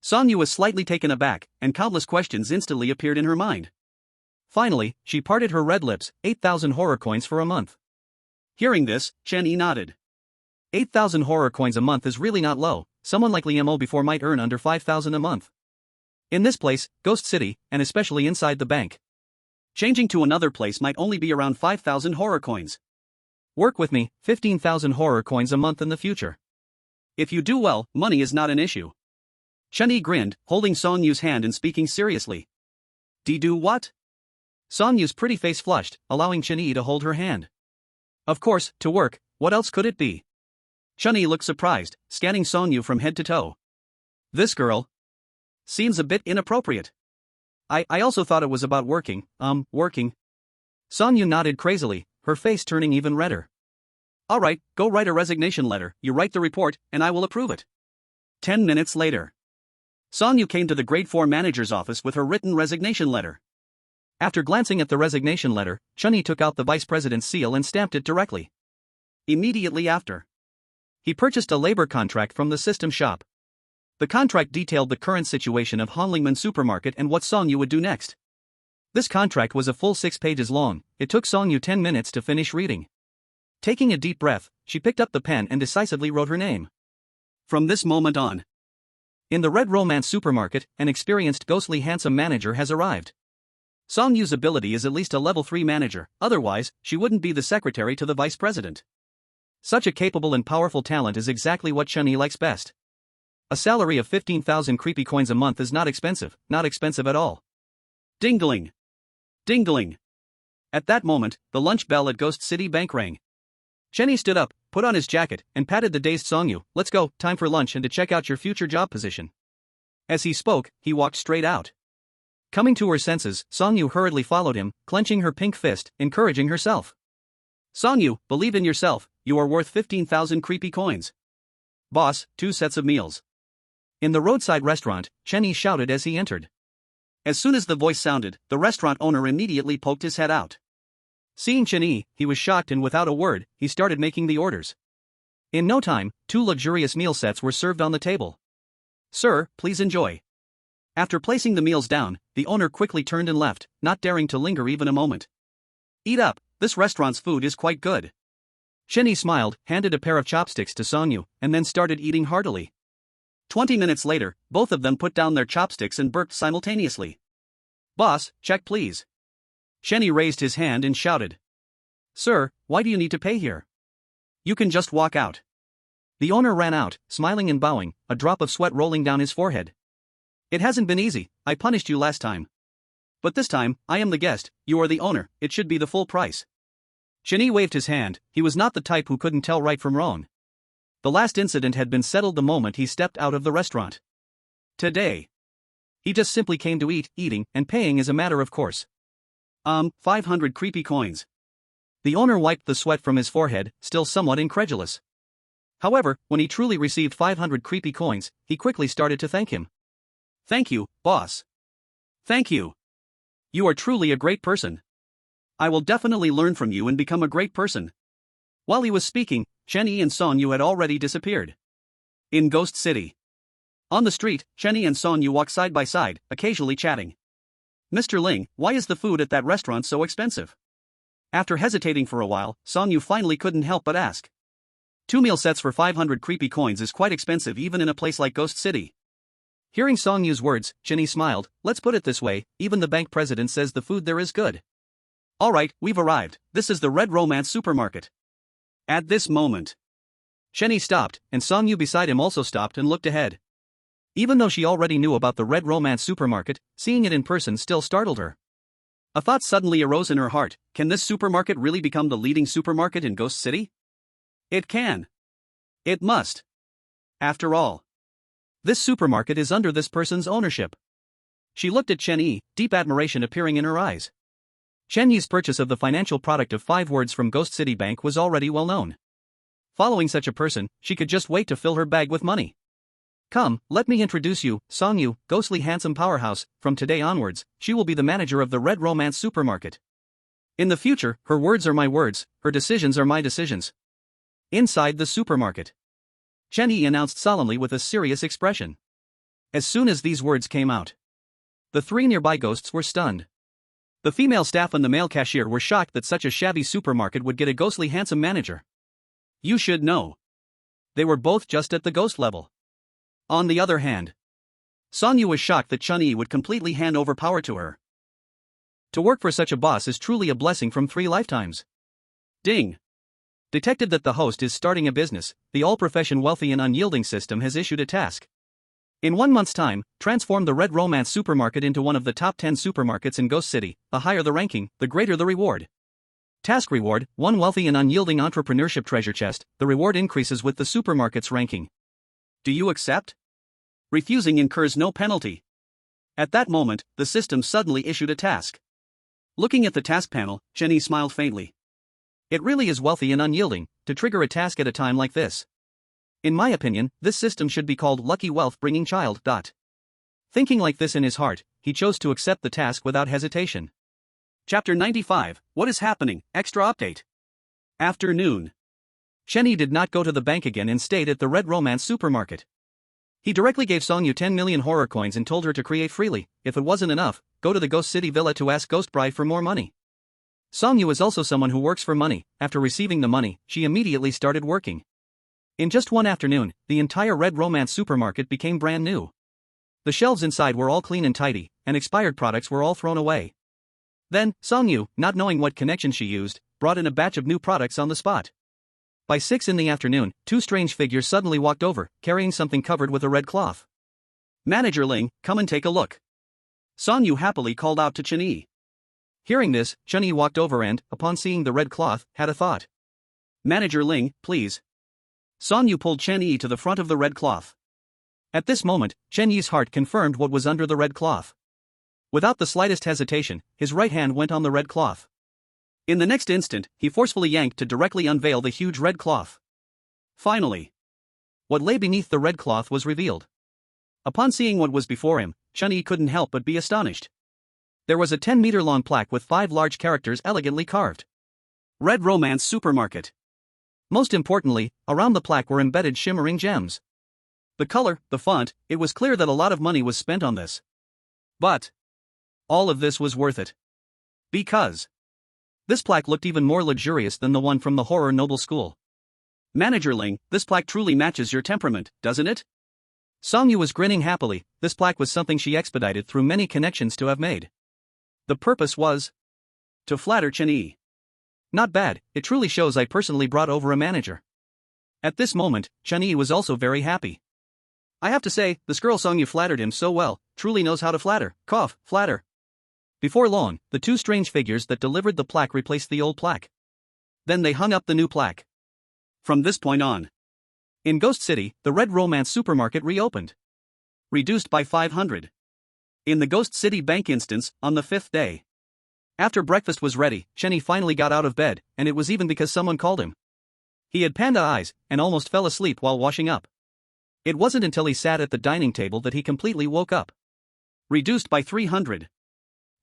Songyu was slightly taken aback, and countless questions instantly appeared in her mind. Finally, she parted her red lips, 8,000 horror coins for a month. Hearing this, Chenny nodded. 8,000 horror coins a month is really not low, someone like Liam O before might earn under 5,000 a month. In this place, Ghost City, and especially inside the bank. Changing to another place might only be around 5,000 horror coins. Work with me, 15,000 horror coins a month in the future. If you do well, money is not an issue. Chenny grinned, holding Songyu's hand and speaking seriously. Do what? Songyu's pretty face flushed, allowing Chenny to hold her hand. Of course, to work, what else could it be? Chenny looked surprised, scanning Songyu from head to toe. This girl seems a bit inappropriate. I also thought it was about working. Songyu nodded crazily, her face turning even redder. Alright, go write a resignation letter, you write the report, and I will approve it. 10 minutes later, Songyu came to the grade 4 manager's office with her written resignation letter. After glancing at the resignation letter, Chenny took out the vice president's seal and stamped it directly. Immediately after, he purchased a labor contract from the system shop. The contract detailed the current situation of Honlingman Supermarket and what Songyu would do next. This contract was a full 6 pages long. It took Songyu 10 minutes to finish reading. Taking a deep breath, she picked up the pen and decisively wrote her name. From this moment on, in the Red Romance Supermarket, an experienced ghostly handsome manager has arrived. Songyu's ability is at least a level 3 manager, otherwise, she wouldn't be the secretary to the vice president. Such a capable and powerful talent is exactly what Chenny likes best. A salary of 15,000 creepy coins a month is not expensive at all. Ding-a-ling. Ding-a-ling. At that moment, the lunch bell at Ghost City Bank rang. Chenny stood up, put on his jacket, and patted the dazed Songyu. Let's go, time for lunch and to check out your future job position. As he spoke, he walked straight out. Coming to her senses, Songyu hurriedly followed him, clenching her pink fist, encouraging herself. Songyu, believe in yourself, you are worth 15,000 creepy coins. Boss, 2 sets of meals. In the roadside restaurant, Chenny shouted as he entered. As soon as the voice sounded, the restaurant owner immediately poked his head out. Seeing Chenny, he was shocked and without a word, he started making the orders. In no time, 2 luxurious meal sets were served on the table. Sir, please enjoy. After placing the meals down, the owner quickly turned and left, not daring to linger even a moment. Eat up, this restaurant's food is quite good. Chenny smiled, handed a pair of chopsticks to Songyu, and then started eating heartily. 20 minutes later, both of them put down their chopsticks and burped simultaneously. Boss, check please. Chenny raised his hand and shouted. Sir, why do you need to pay here? You can just walk out. The owner ran out, smiling and bowing, a drop of sweat rolling down his forehead. It hasn't been easy, I punished you last time. But this time, I am the guest, you are the owner, it should be the full price. Cheney waved his hand, he was not the type who couldn't tell right from wrong. The last incident had been settled the moment he stepped out of the restaurant. Today. He just simply came to eat, eating, and paying is a matter of course. 500 creepy coins. The owner wiped the sweat from his forehead, still somewhat incredulous. However, when he truly received 500 creepy coins, he quickly started to thank him. Thank you, boss. Thank you. You are truly a great person. I will definitely learn from you and become a great person. While he was speaking, Cheney and Sonyu had already disappeared. In Ghost City. On the street, Cheney and Sonyu walked side by side, occasionally chatting. Mr. Ling, why is the food at that restaurant so expensive? After hesitating for a while, Sonyu finally couldn't help but ask. 2 meal sets for 500 creepy coins is quite expensive even in a place like Ghost City. Hearing Songyu's words, Cheney smiled. Let's put it this way, even the bank president says the food there is good. Alright, we've arrived, this is the Red Romance supermarket. At this moment, Cheney stopped, and Sonyu beside him also stopped and looked ahead. Even though she already knew about the Red Romance supermarket, seeing it in person still startled her. A thought suddenly arose in her heart, can this supermarket really become the leading supermarket in Ghost City? It can. It must. After all, this supermarket is under this person's ownership. She looked at Chen Yi, deep admiration appearing in her eyes. Chen Yi's purchase of the financial product of 5 words from Ghost City Bank was already well known. Following such a person, she could just wait to fill her bag with money. Come, let me introduce you, Sonyu, ghostly handsome powerhouse. From today onwards, she will be the manager of the Red Romance supermarket. In the future, her words are my words, her decisions are my decisions. Inside the supermarket, Chen Yi announced solemnly with a serious expression. As soon as these words came out, the 3 nearby ghosts were stunned. The female staff and the male cashier were shocked that such a shabby supermarket would get a ghostly handsome manager. You should know. They were both just at the ghost level. On the other hand, Sonyu was shocked that Chen Yi would completely hand over power to her. To work for such a boss is truly a blessing from 3 lifetimes. Ding! Detected that the host is starting a business, the all-profession wealthy and unyielding system has issued a task. In 1 month's time, transform the Red Romance supermarket into one of the top 10 supermarkets in Ghost City. The higher the ranking, the greater the reward. Task reward, 1 wealthy and unyielding entrepreneurship treasure chest. The reward increases with the supermarket's ranking. Do you accept? Refusing incurs no penalty. At that moment, the system suddenly issued a task. Looking at the task panel, Cheney smiled faintly. It really is wealthy and unyielding to trigger a task at a time like this. In my opinion, this system should be called Lucky Wealth Bringing Child. Thinking like this in his heart, he chose to accept the task without hesitation. Chapter 95, What is Happening? Extra Update. Afternoon. Cheney did not go to the bank again and stayed at the Red Romance supermarket. He directly gave Sonyu 10 million horror coins and told her to create freely. If it wasn't enough, go to the Ghost City Villa to ask Ghost Bride for more money. Sonyu is also someone who works for money. After receiving the money, she immediately started working. In just one afternoon, the entire Red Romance supermarket became brand new. The shelves inside were all clean and tidy, and expired products were all thrown away. Then, Sonyu, not knowing what connection she used, brought in a batch of new products on the spot. By 6 in the afternoon, 2 strange figures suddenly walked over, carrying something covered with a red cloth. Manager Ling, come and take a look. Sonyu happily called out to Chen Yi. Hearing this, Chen Yi walked over and, upon seeing the red cloth, had a thought. Manager Ling, please. Sonyu pulled Chen Yi to the front of the red cloth. At this moment, Chen Yi's heart confirmed what was under the red cloth. Without the slightest hesitation, his right hand went on the red cloth. In the next instant, he forcefully yanked to directly unveil the huge red cloth. Finally, what lay beneath the red cloth was revealed. Upon seeing what was before him, Chen Yi couldn't help but be astonished. There was a 10-meter-long plaque with 5 large characters elegantly carved. Red Romance Supermarket. Most importantly, around the plaque were embedded shimmering gems. The color, the font, it was clear that a lot of money was spent on this. But all of this was worth it. Because this plaque looked even more luxurious than the one from the Horror Noble School. Manager Ling, this plaque truly matches your temperament, doesn't it? Sonyu was grinning happily. This plaque was something she expedited through many connections to have made. The purpose was to flatter Chen Yi. Not bad, it truly shows I personally brought over a manager. At this moment, Chun-Yi was also very happy. I have to say, this girl Song Yu flattered him so well, truly knows how to flatter, flatter. Before long, the two strange figures that delivered the plaque replaced the old plaque. Then they hung up the new plaque. From this point on, in Ghost City, the Red Romance supermarket reopened. Reduced by 500. In the Ghost City Bank instance, on the 5th day. After breakfast was ready, Chun-Yi finally got out of bed, and it was even because someone called him. He had panda eyes, and almost fell asleep while washing up. It wasn't until he sat at the dining table that he completely woke up. Reduced by 300.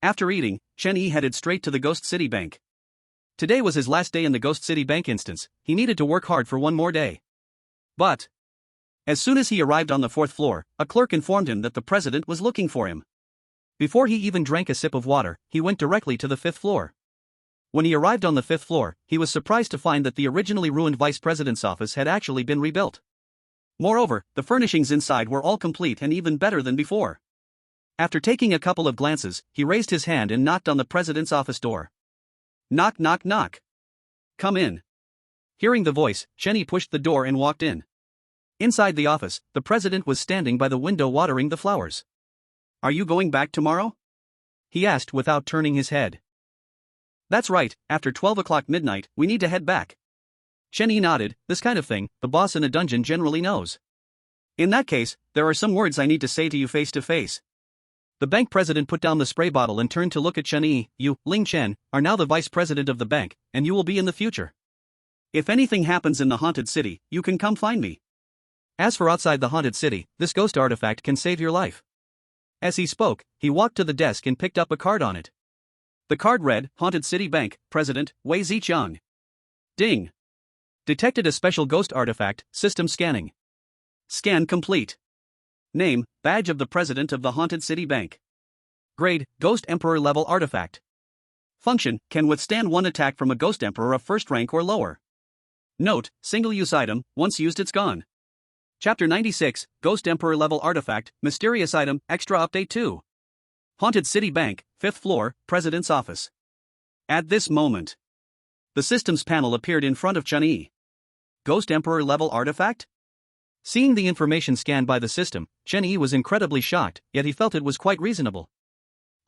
After eating, Chun-Yi headed straight to the Ghost City Bank. Today was his last day in the Ghost City Bank instance, he needed to work hard for one more day. But as soon as he arrived on the 4th floor, a clerk informed him that the president was looking for him. Before he even drank a sip of water, he went directly to the 5th floor. When he arrived on the 5th floor, he was surprised to find that the originally ruined vice president's office had actually been rebuilt. Moreover, the furnishings inside were all complete and even better than before. After taking a couple of glances, he raised his hand and knocked on the president's office door. Knock, knock, knock. Come in. Hearing the voice, Chun-Yi pushed the door and walked in. Inside the office, the president was standing by the window watering the flowers. Are you going back tomorrow? He asked without turning his head. That's right, after 12 o'clock midnight, we need to head back. Chun-Yi nodded. This kind of thing, the boss in a dungeon generally knows. In that case, there are some words I need to say to you face to face. The bank president put down the spray bottle and turned to look at Chun-Yi. You, Ling Chen, are now the vice president of the bank, and you will be in the future. If anything happens in the haunted city, you can come find me. As for outside the haunted city, this ghost artifact can save your life. As he spoke, he walked to the desk and picked up a card on it. The card read, Haunted City Bank, President, Wei Ziqiang. Ding. Detected a special ghost artifact, system scanning. Scan complete. Name, Badge of the President of the Haunted City Bank. Grade, Ghost Emperor level artifact. Function, can withstand one attack from a Ghost Emperor of first rank or lower. Note, single-use item, once used it's gone. Chapter 96, Ghost Emperor level artifact, mysterious item, extra update 2. Haunted City Bank, 5th floor, President's office. At this moment, the systems panel appeared in front of Chun-Yi. Ghost Emperor level artifact? Seeing the information scanned by the system, Chun-Yi was incredibly shocked, yet he felt it was quite reasonable.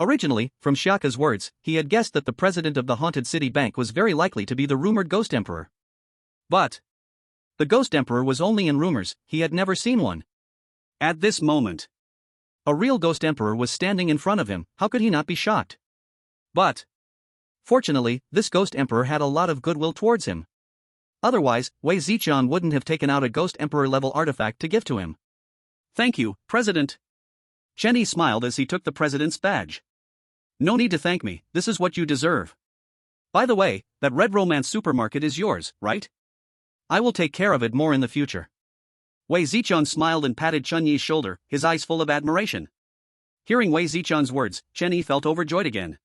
Originally, from Xiaka's words, he had guessed that the president of the Haunted City Bank was very likely to be the rumored Ghost Emperor. But the Ghost Emperor was only in rumors, he had never seen one. At this moment, a real Ghost Emperor was standing in front of him, how could he not be shocked? But fortunately, this Ghost Emperor had a lot of goodwill towards him. Otherwise, Wei Ziqiang wouldn't have taken out a Ghost Emperor level artifact to give to him. Thank you, President. Chun-Yi smiled as he took the president's badge. No need to thank me, this is what you deserve. By the way, that Red Romance supermarket is yours, right? I will take care of it more in the future. Wei Ziqiang smiled and patted Chun-Yi's shoulder, his eyes full of admiration. Hearing Wei Ziqiang's words, Chun-Yi felt overjoyed again.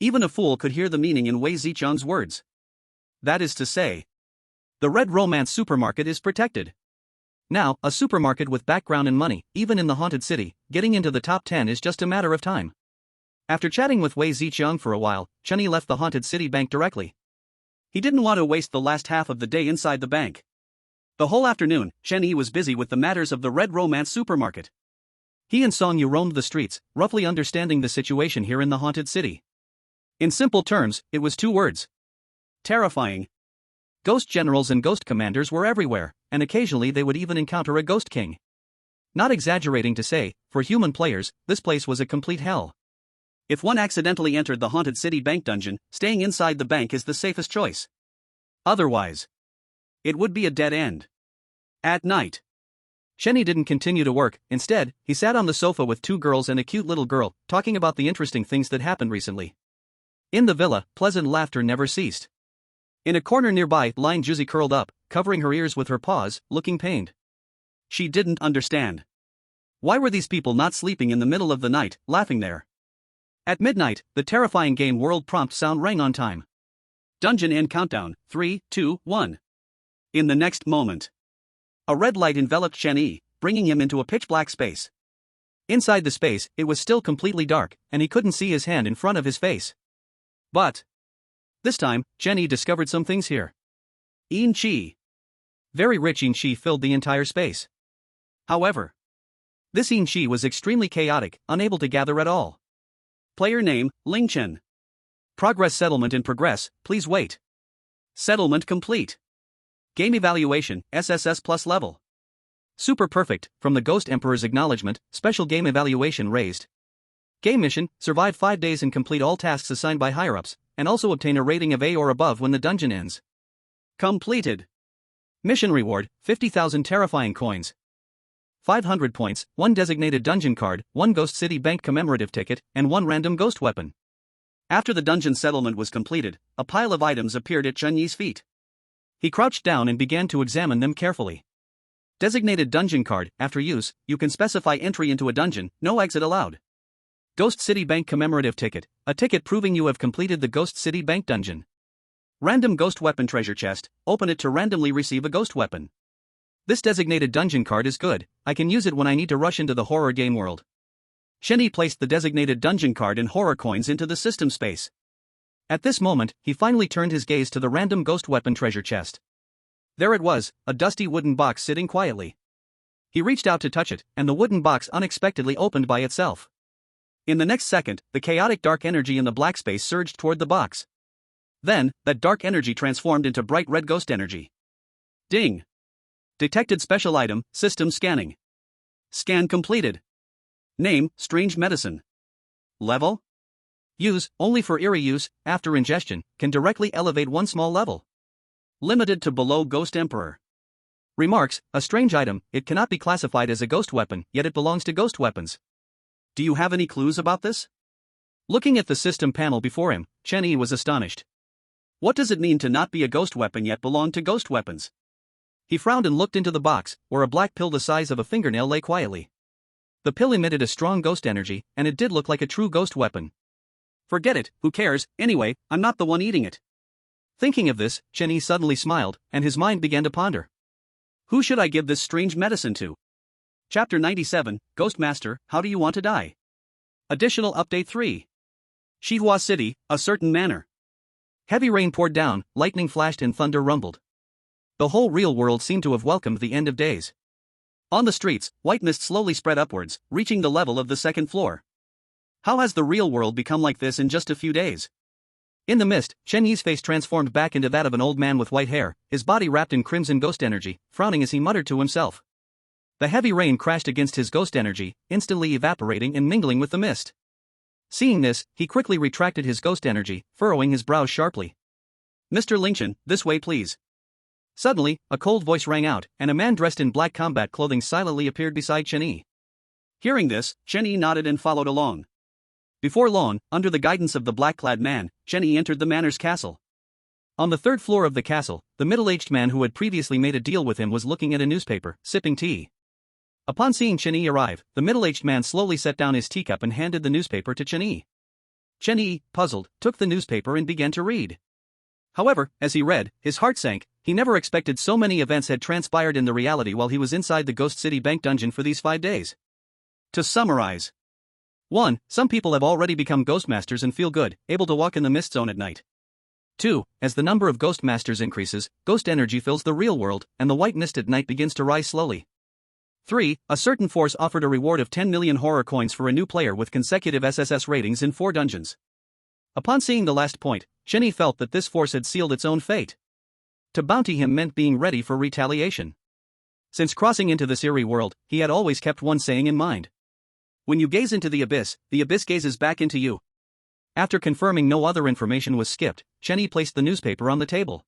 Even a fool could hear the meaning in Wei Ziqiang's words. That is to say, the Red Romance supermarket is protected. Now, a supermarket with background and money, even in the haunted city, getting into the top 10 is just a matter of time. After chatting with Wei Ziqiang for a while, Chun-Yi left the Haunted City Bank directly. He didn't want to waste the last half of the day inside the bank. The whole afternoon, Chun-Yi was busy with the matters of the Red Romance supermarket. He and Song Yu roamed the streets, roughly understanding the situation here in the haunted city. In simple terms, it was 2 words. Terrifying. Ghost generals and ghost commanders were everywhere, and occasionally they would even encounter a ghost king. Not exaggerating to say, for human players, this place was a complete hell. If one accidentally entered the Haunted City Bank dungeon, staying inside the bank is the safest choice. Otherwise, it would be a dead end. At night, Chun-Yi didn't continue to work. Instead, he sat on the sofa with 2 girls and a cute little girl, talking about the interesting things that happened recently. In the villa, pleasant laughter never ceased. In a corner nearby, Line Juzi curled up, covering her ears with her paws, looking pained. She didn't understand. Why were these people not sleeping in the middle of the night, laughing there? At midnight, the terrifying game world prompt sound rang on time. Dungeon end countdown, 3, 2, 1. In the next moment, a red light enveloped Chun-Yi, bringing him into a pitch-black space. Inside the space, it was still completely dark, and he couldn't see his hand in front of his face. But this time, Chun-Yi discovered some things here. Yin Chi. Very rich yin shi filled the entire space. However, this yin shi was extremely chaotic, unable to gather at all. Player name, Ling Chen. Progress settlement in progress, please wait. Settlement complete. Game evaluation, SSS plus level. Super perfect, from the Ghost Emperor's acknowledgement, special game evaluation raised. Game mission, survive 5 days and complete all tasks assigned by higher-ups, and also obtain a rating of A or above when the dungeon ends. Completed. Mission reward, 50,000 terrifying coins. 500 points, 1 designated dungeon card, 1 Ghost City Bank commemorative ticket, and 1 random ghost weapon. After the dungeon settlement was completed, a pile of items appeared at Chun Yi's feet. He crouched down and began to examine them carefully. Designated dungeon card, after use, you can specify entry into a dungeon, no exit allowed. Ghost City Bank commemorative ticket, a ticket proving you have completed the Ghost City Bank dungeon. Random ghost weapon treasure chest, open it to randomly receive a ghost weapon. This designated dungeon card is good, I can use it when I need to rush into the horror game world. Shen Yi placed the designated dungeon card and horror coins into the system space. At this moment, he finally turned his gaze to the random ghost weapon treasure chest. There it was, a dusty wooden box sitting quietly. He reached out to touch it, and the wooden box unexpectedly opened by itself. In the next second, the chaotic dark energy in the black space surged toward the box. Then, that dark energy transformed into bright red ghost energy. Ding! Detected special item, system scanning. Scan completed. Name, strange medicine. Level? Use, only for eerie use, after ingestion, can directly elevate 1 small level. Limited to below Ghost Emperor. Remarks, a strange item, it cannot be classified as a ghost weapon, yet it belongs to ghost weapons. Do you have any clues about this? Looking at the system panel before him, Chen Yi was astonished. What does it mean to not be a ghost weapon yet belong to ghost weapons? He frowned and looked into the box, where a black pill the size of a fingernail lay quietly. The pill emitted a strong ghost energy, and it did look like a true ghost weapon. Forget it, who cares, anyway, I'm not the one eating it. Thinking of this, Chen Yi suddenly smiled, and his mind began to ponder. Who should I give this strange medicine to? Chapter 97, Ghost Master, How Do You Want to Die? Additional Update 3. Shihua City, a certain manor. Heavy rain poured down, lightning flashed and thunder rumbled. The whole real world seemed to have welcomed the end of days. On the streets, white mist slowly spread upwards, reaching the level of the 2nd floor. How has the real world become like this in just a few days? In the mist, Chen Yi's face transformed back into that of an old man with white hair, his body wrapped in crimson ghost energy, frowning as he muttered to himself. The heavy rain crashed against his ghost energy, instantly evaporating and mingling with the mist. Seeing this, he quickly retracted his ghost energy, furrowing his brows sharply. Mr. Lingchen, this way please. Suddenly, a cold voice rang out, and a man dressed in black combat clothing silently appeared beside Chen Yi. Hearing this, Chen Yi nodded and followed along. Before long, under the guidance of the black-clad man, Chen Yi entered the manor's castle. On the 3rd floor of the castle, the middle-aged man who had previously made a deal with him was looking at a newspaper, sipping tea. Upon seeing Chen Yi arrive, the middle-aged man slowly set down his teacup and handed the newspaper to Chen Yi. Chen Yi, puzzled, took the newspaper and began to read. However, as he read, his heart sank. He never expected so many events had transpired in the reality while he was inside the Ghost City Bank dungeon for these 5 days. To summarize. 1. Some people have already become Ghostmasters and feel good, able to walk in the mist zone at night. 2. As the number of Ghostmasters increases, ghost energy fills the real world, and the white mist at night begins to rise slowly. 3. A certain force offered a reward of 10 million horror coins for a new player with consecutive SSS ratings in 4 dungeons. Upon seeing the last point, Chen Yi felt that this force had sealed its own fate. To bounty him meant being ready for retaliation. Since crossing into this eerie world, he had always kept one saying in mind. When you gaze into the abyss gazes back into you. After confirming no other information was skipped, Chen Yi placed the newspaper on the table.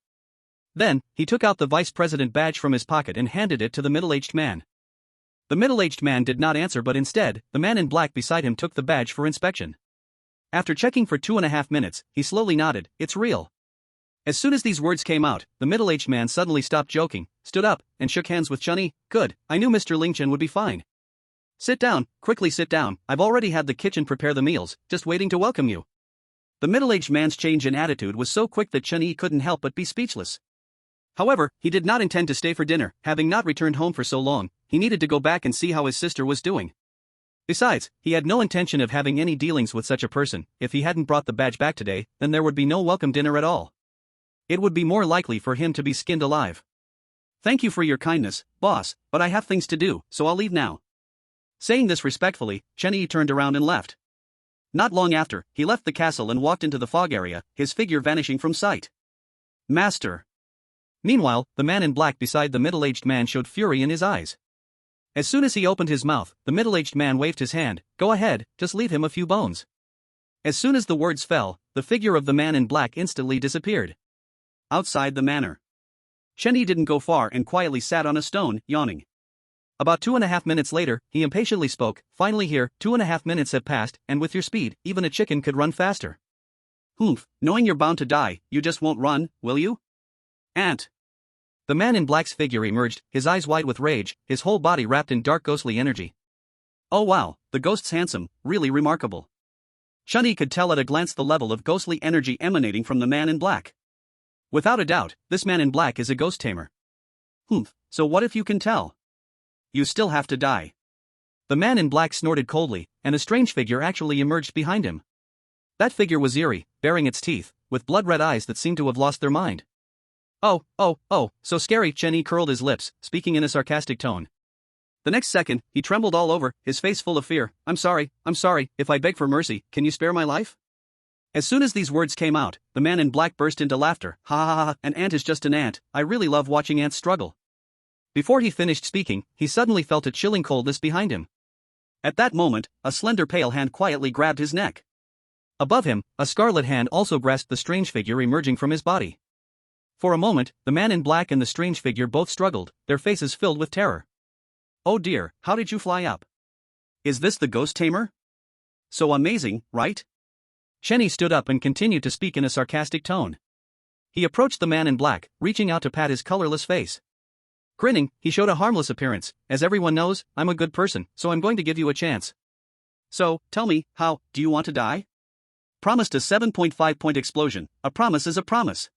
Then, he took out the vice president badge from his pocket and handed it to the middle-aged man. The middle-aged man did not answer, but instead, the man in black beside him took the badge for inspection. After checking for 2.5 minutes, he slowly nodded, "It's real." As soon as these words came out, the middle-aged man suddenly stopped joking, stood up, and shook hands with Chen Yi. "Good, I knew Mr. Lingchen would be fine. Sit down, quickly sit down, I've already had the kitchen prepare the meals, just waiting to welcome you." The middle-aged man's change in attitude was so quick that Chen Yi couldn't help but be speechless. However, he did not intend to stay for dinner, having not returned home for so long. He needed to go back and see how his sister was doing. Besides, he had no intention of having any dealings with such a person. If he hadn't brought the badge back today, then there would be no welcome dinner at all. It would be more likely for him to be skinned alive. Thank you for your kindness, boss, but I have things to do, so I'll leave now. Saying this respectfully, Chen Yi turned around and left. Not long after, he left the castle and walked into the fog area, his figure vanishing from sight. Master. Meanwhile, the man in black beside the middle-aged man showed fury in his eyes. As soon as he opened his mouth, the middle-aged man waved his hand. Go ahead, just leave him a few bones. As soon as the words fell, the figure of the man in black instantly disappeared. Outside the manor, Chen Yi didn't go far and quietly sat on a stone, yawning. About 2.5 minutes later, he impatiently spoke. Finally here, 2.5 minutes have passed, and with your speed, even a chicken could run faster. Humph, knowing you're bound to die, you just won't run, will you? Ant. The man in black's figure emerged, his eyes wide with rage, his whole body wrapped in dark ghostly energy. Oh wow, the ghost's handsome, really remarkable. Chen Yi could tell at a glance the level of ghostly energy emanating from the man in black. Without a doubt, this man in black is a ghost tamer. Humph, so what if you can tell? You still have to die. The man in black snorted coldly, and a strange figure actually emerged behind him. That figure was eerie, baring its teeth, with blood-red eyes that seemed to have lost their mind. Oh, so scary, Chen Yi curled his lips, speaking in a sarcastic tone. The next second, he trembled all over, his face full of fear. I'm sorry, if I beg for mercy, can you spare my life? As soon as these words came out, the man in black burst into laughter. Ha ha ha, an ant is just an ant, I really love watching ants struggle. Before he finished speaking, he suddenly felt a chilling coldness behind him. At that moment, a slender pale hand quietly grabbed his neck. Above him, a scarlet hand also grasped the strange figure emerging from his body. For a moment, the man in black and the strange figure both struggled, their faces filled with terror. Oh dear, how did you fly up? Is this the ghost tamer? So amazing, right? Chen Yi stood up and continued to speak in a sarcastic tone. He approached the man in black, reaching out to pat his colorless face. Grinning, he showed a harmless appearance. As everyone knows, I'm a good person, so I'm going to give you a chance. So, tell me, how, do you want to die? Promised a 7.5-point explosion. A promise is a promise.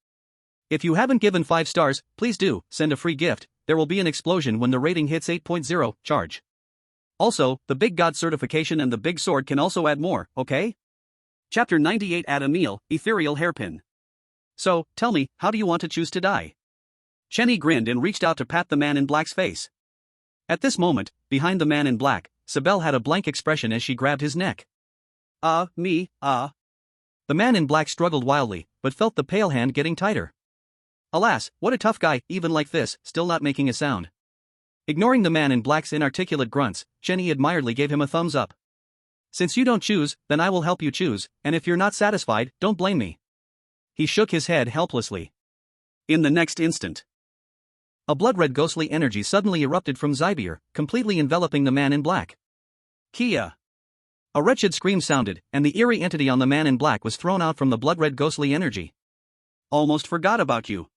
If you haven't given 5 stars, please do, send a free gift. There will be an explosion when the rating hits 8.0, charge. Also, the Big God certification and the Big Sword can also add more, okay? Chapter 98 Add a meal, ethereal hairpin. So, tell me, how do you want to choose to die? Chen Yi grinned and reached out to pat the man in black's face. At this moment, behind the man in black, Sibel had a blank expression as she grabbed his neck. Me. The man in black struggled wildly, but felt the pale hand getting tighter. Alas, what a tough guy, even like this, still not making a sound. Ignoring the man in black's inarticulate grunts, Chen Yi admiredly gave him a thumbs up. Since you don't choose, then I will help you choose, and if you're not satisfied, don't blame me. He shook his head helplessly. In the next instant, a blood-red ghostly energy suddenly erupted from Zybier, completely enveloping the man in black. Kia! A wretched scream sounded, and the eerie entity on the man in black was thrown out from the blood-red ghostly energy. Almost forgot about you.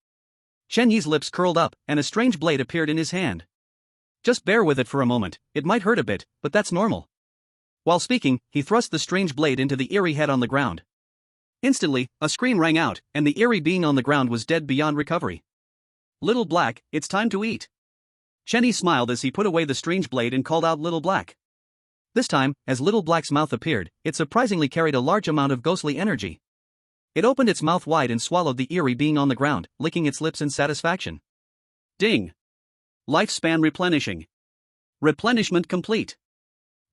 Chen Yi's lips curled up, and a strange blade appeared in his hand. Just bear with it for a moment, it might hurt a bit, but that's normal. While speaking, he thrust the strange blade into the eerie head on the ground. Instantly, a scream rang out, and the eerie being on the ground was dead beyond recovery. Little Black, it's time to eat. Chen Yi smiled as he put away the strange blade and called out Little Black. This time, as Little Black's mouth appeared, it surprisingly carried a large amount of ghostly energy. It opened its mouth wide and swallowed the eerie being on the ground, licking its lips in satisfaction. Ding! Lifespan replenishing. Replenishment complete.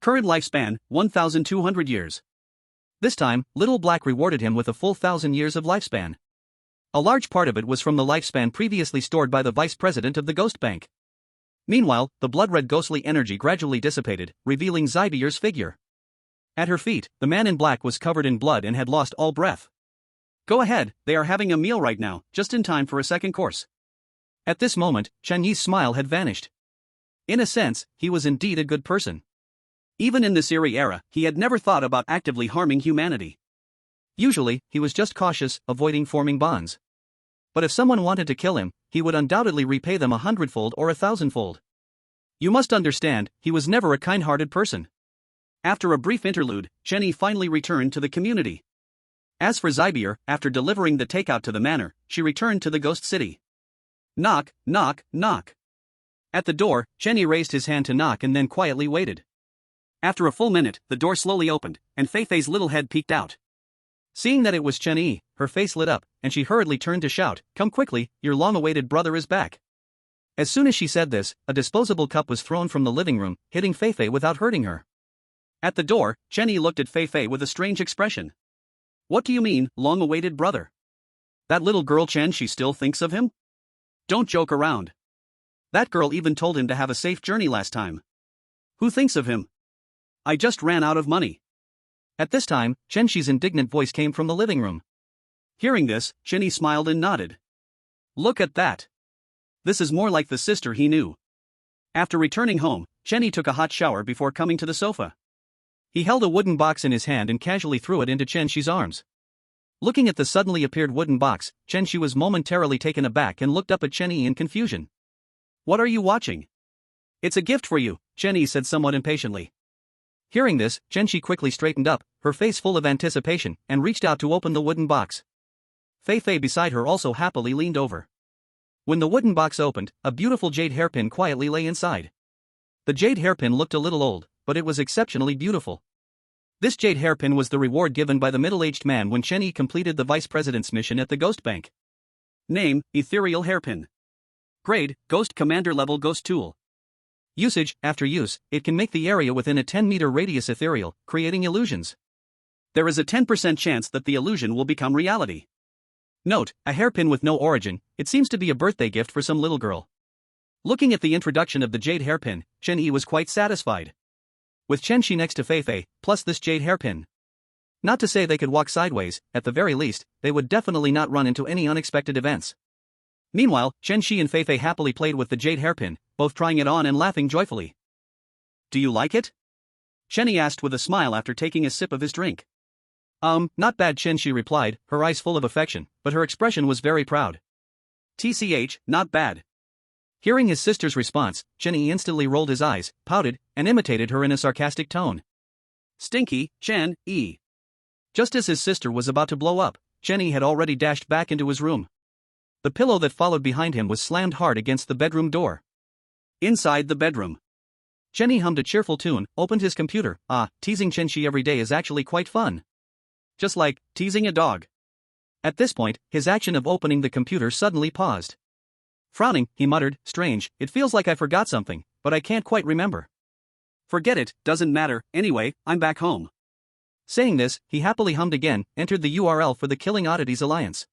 Current lifespan, 1,200 years. This time, Little Black rewarded him with a full 1,000 years of lifespan. A large part of it was from the lifespan previously stored by the vice president of the Ghost Bank. Meanwhile, the blood-red ghostly energy gradually dissipated, revealing Zybier's figure. At her feet, the man in black was covered in blood and had lost all breath. Go ahead, they are having a meal right now, just in time for a second course. At this moment, Chen Yi's smile had vanished. In a sense, he was indeed a good person. Even in this eerie era, he had never thought about actively harming humanity. Usually, he was just cautious, avoiding forming bonds. But if someone wanted to kill him, he would undoubtedly repay them 100-fold or 1,000-fold. You must understand, he was never a kind-hearted person. After a brief interlude, Chen Yi finally returned to the community. As for Zybier, after delivering the takeout to the manor, she returned to the ghost city. Knock, knock, knock. At the door, Chen Yi raised his hand to knock and then quietly waited. After a full minute, the door slowly opened, and Feifei's little head peeked out. Seeing that it was Chen Yi, her face lit up, and she hurriedly turned to shout, "Come quickly, your long-awaited brother is back." As soon as she said this, a disposable cup was thrown from the living room, hitting Feifei without hurting her. At the door, Chenny looked at Feifei with a strange expression. What do you mean, long-awaited brother? That little girl Chen, she still thinks of him? Don't joke around. That girl even told him to have a safe journey last time. Who thinks of him? I just ran out of money. At this time, Chen Shi's indignant voice came from the living room. Hearing this, Chenny smiled and nodded. Look at that. This is more like the sister he knew. After returning home, Chenny took a hot shower before coming to the sofa. He held a wooden box in his hand and casually threw it into Chen Shi's arms. Looking at the suddenly appeared wooden box, Chen Shi was momentarily taken aback and looked up at Chen Yi in confusion. What are you watching? It's a gift for you, Chen Yi said somewhat impatiently. Hearing this, Chen Shi quickly straightened up, her face full of anticipation, and reached out to open the wooden box. Feifei beside her also happily leaned over. When the wooden box opened, a beautiful jade hairpin quietly lay inside. The jade hairpin looked a little old, but it was exceptionally beautiful. This jade hairpin was the reward given by the middle-aged man when Chen Yi completed the vice president's mission at the Ghost Bank. Name, Ethereal Hairpin. Grade, Ghost Commander Level Ghost Tool. Usage, after use, it can make the area within a 10-meter radius ethereal, creating illusions. There is a 10% chance that the illusion will become reality. Note, a hairpin with no origin, it seems to be a birthday gift for some little girl. Looking at the introduction of the jade hairpin, Chen Yi was quite satisfied. With Chen Shi next to Feifei, plus this jade hairpin. Not to say they could walk sideways, at the very least, they would definitely not run into any unexpected events. Meanwhile, Chen Shi and Feifei happily played with the jade hairpin, both trying it on and laughing joyfully. Do you like it? Chen Yi asked with a smile after taking a sip of his drink. Not bad, Chen Shi replied, her eyes full of affection, but her expression was very proud. TCH, not bad. Hearing his sister's response, Chen Yi instantly rolled his eyes, pouted, and imitated her in a sarcastic tone. Stinky, Chen Yi. Just as his sister was about to blow up, Chen Yi had already dashed back into his room. The pillow that followed behind him was slammed hard against the bedroom door. Inside the bedroom, Chen Yi hummed a cheerful tune, opened his computer. Teasing Chen Shi every day is actually quite fun. Just like teasing a dog. At this point, his action of opening the computer suddenly paused. Frowning, he muttered, strange, it feels like I forgot something, but I can't quite remember. Forget it, doesn't matter, anyway, I'm back home. Saying this, he happily hummed again, entered the URL for the Killing Oddities Alliance.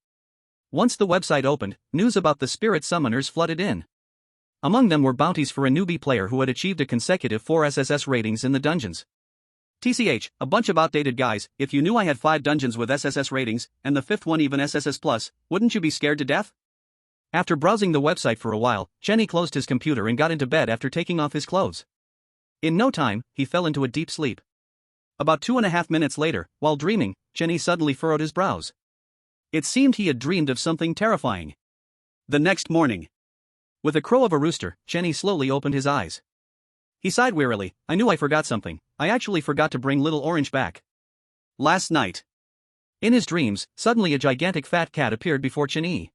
Once the website opened, news about the spirit summoners flooded in. Among them were bounties for a newbie player who had achieved a consecutive 4 SSS ratings in the dungeons. TCH, a bunch of outdated guys, if you knew I had 5 dungeons with SSS ratings, and the 5th one even SSS+, wouldn't you be scared to death? After browsing the website for a while, Chen Yi closed his computer and got into bed after taking off his clothes. In no time, he fell into a deep sleep. About 2.5 minutes later, while dreaming, Chen Yi suddenly furrowed his brows. It seemed he had dreamed of something terrifying. The next morning, with a crow of a rooster, Chen Yi slowly opened his eyes. He sighed wearily, I knew I forgot something, I actually forgot to bring Little Orange back. Last night. In his dreams, suddenly a gigantic fat cat appeared before Chen Yi.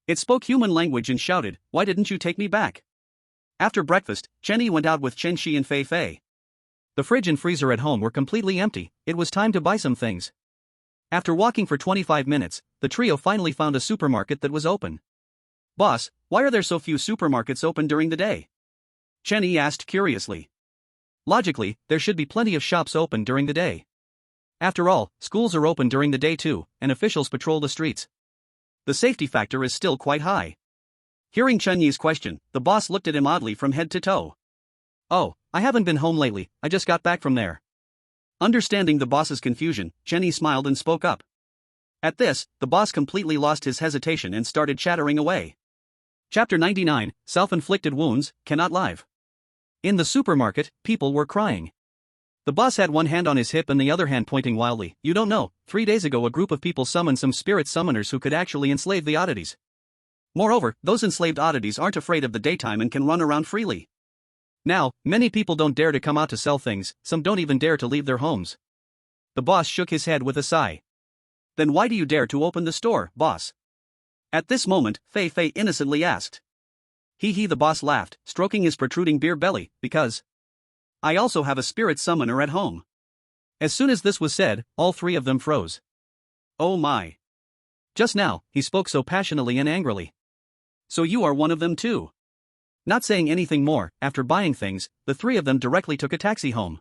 It spoke human language and shouted, why didn't you take me back? After breakfast, Chen Yi went out with Chen Shi and Feifei. The fridge and freezer at home were completely empty, it was time to buy some things. After walking for 25 minutes, the trio finally found a supermarket that was open. Boss, why are there so few supermarkets open during the day? Chen Yi asked curiously. Logically, there should be plenty of shops open during the day. After all, schools are open during the day too, and officials patrol the streets. The safety factor is still quite high. Hearing Chen Yi's question, the boss looked at him oddly from head to toe. Oh, I haven't been home lately, I just got back from there. Understanding the boss's confusion, Chen Yi smiled and spoke up. At this, the boss completely lost his hesitation and started chattering away. Chapter 99, Self-Inflicted Wounds, Cannot Live. In the supermarket, people were crying. The boss had one hand on his hip and the other hand pointing wildly. You don't know, 3 days ago a group of people summoned some spirit summoners who could actually enslave the oddities. Moreover, those enslaved oddities aren't afraid of the daytime and can run around freely. Now, many people don't dare to come out to sell things, some don't even dare to leave their homes. The boss shook his head with a sigh. Then why do you dare to open the store, boss? At this moment, Feifei innocently asked. He the boss laughed, stroking his protruding beer belly, because I also have a spirit summoner at home. As soon as this was said, all 3 of them froze. Oh my. Just now, he spoke so passionately and angrily. So you are one of them too. Not saying anything more, after buying things, the three of them directly took a taxi home.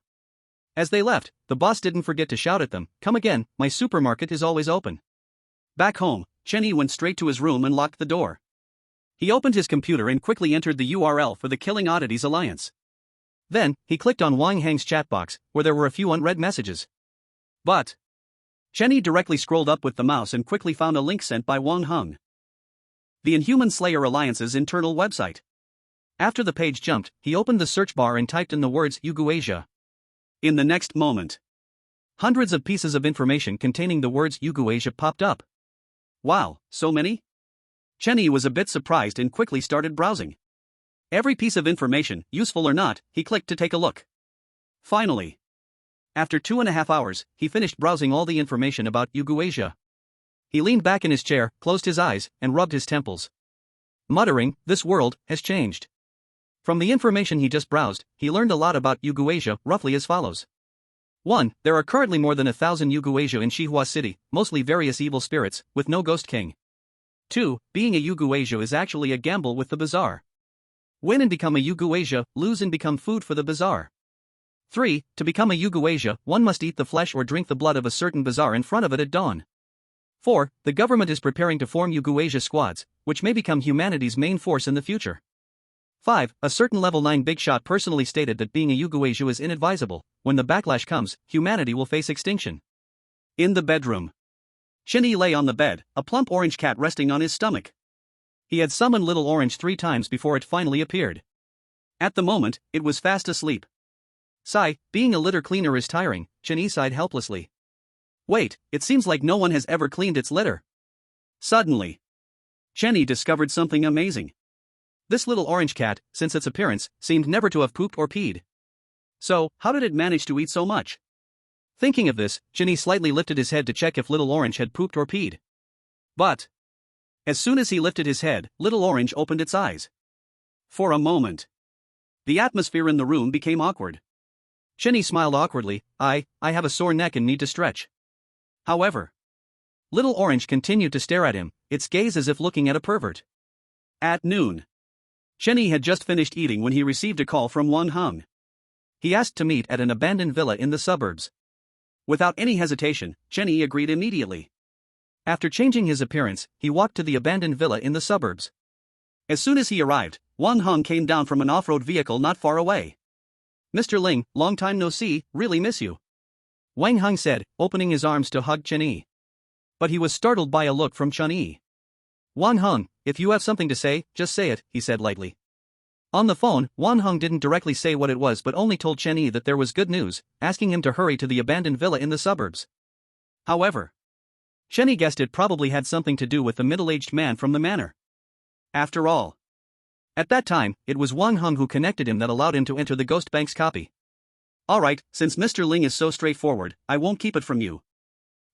As they left, the boss didn't forget to shout at them, "Come again, my supermarket is always open." Back home, Chenny went straight to his room and locked the door. He opened his computer and quickly entered the URL for the Killing Oddities Alliance. Then, he clicked on Wang Hang's chat box, where there were a few unread messages. But Chenny directly scrolled up with the mouse and quickly found a link sent by Wang Heng. The Inhuman Slayer Alliance's internal website. After the page jumped, he opened the search bar and typed in the words Yuguasia. In the next moment, hundreds of pieces of information containing the words Yuguasia popped up. Wow, so many? Chenny was a bit surprised and quickly started browsing. Every piece of information, useful or not, he clicked to take a look. Finally, after 2.5 hours, he finished browsing all the information about Yuguasia. He leaned back in his chair, closed his eyes, and rubbed his temples. Muttering, "This world has changed." From the information he just browsed, he learned a lot about Yuguasia, roughly as follows. 1. There are currently more than 1,000 Yuguasia in Shihua City, mostly various evil spirits, with no ghost king. 2. Being a Yuguasia is actually a gamble with the bazaar. Win and become a Yuguasia, lose and become food for the bazaar. 3. To become a Yuguasia, one must eat the flesh or drink the blood of a certain bazaar in front of it at dawn. 4. The government is preparing to form Yuguasia squads, which may become humanity's main force in the future. 5. A certain level 9 big shot personally stated that being a Yuguasia is inadvisable. When the backlash comes, humanity will face extinction. In the bedroom, Chenny lay on the bed, a plump orange cat resting on his stomach. He had summoned Little Orange 3 times before it finally appeared. At the moment, it was fast asleep. Sigh, being a litter cleaner is tiring, Chenny sighed helplessly. Wait, it seems like no one has ever cleaned its litter. Suddenly, Chenny discovered something amazing. This little orange cat, since its appearance, seemed never to have pooped or peed. So, how did it manage to eat so much? Thinking of this, Chenny slightly lifted his head to check if Little Orange had pooped or peed. But as soon as he lifted his head, Little Orange opened its eyes. For a moment, the atmosphere in the room became awkward. Chenny smiled awkwardly. I have a sore neck and need to stretch. However, Little Orange continued to stare at him, its gaze as if looking at a pervert. At noon, Chenny had just finished eating when he received a call from Wang Heng. He asked to meet at an abandoned villa in the suburbs. Without any hesitation, Chenny agreed immediately. After changing his appearance, he walked to the abandoned villa in the suburbs. As soon as he arrived, Wang Heng came down from an off-road vehicle not far away. "Mr. Ling, long time no see, really miss you," Wang Heng said, opening his arms to hug Chenny. But he was startled by a look from Chenny. "Wang Heng, if you have something to say, just say it," he said lightly. On the phone, Wang Heng didn't directly say what it was but only told Chenny that there was good news, asking him to hurry to the abandoned villa in the suburbs. However, Chenny guessed it probably had something to do with the middle-aged man from the manor. After all, at that time, it was Wang Heng who connected him that allowed him to enter the Ghost Bank's copy. "Alright, since Mr. Ling is so straightforward, I won't keep it from you.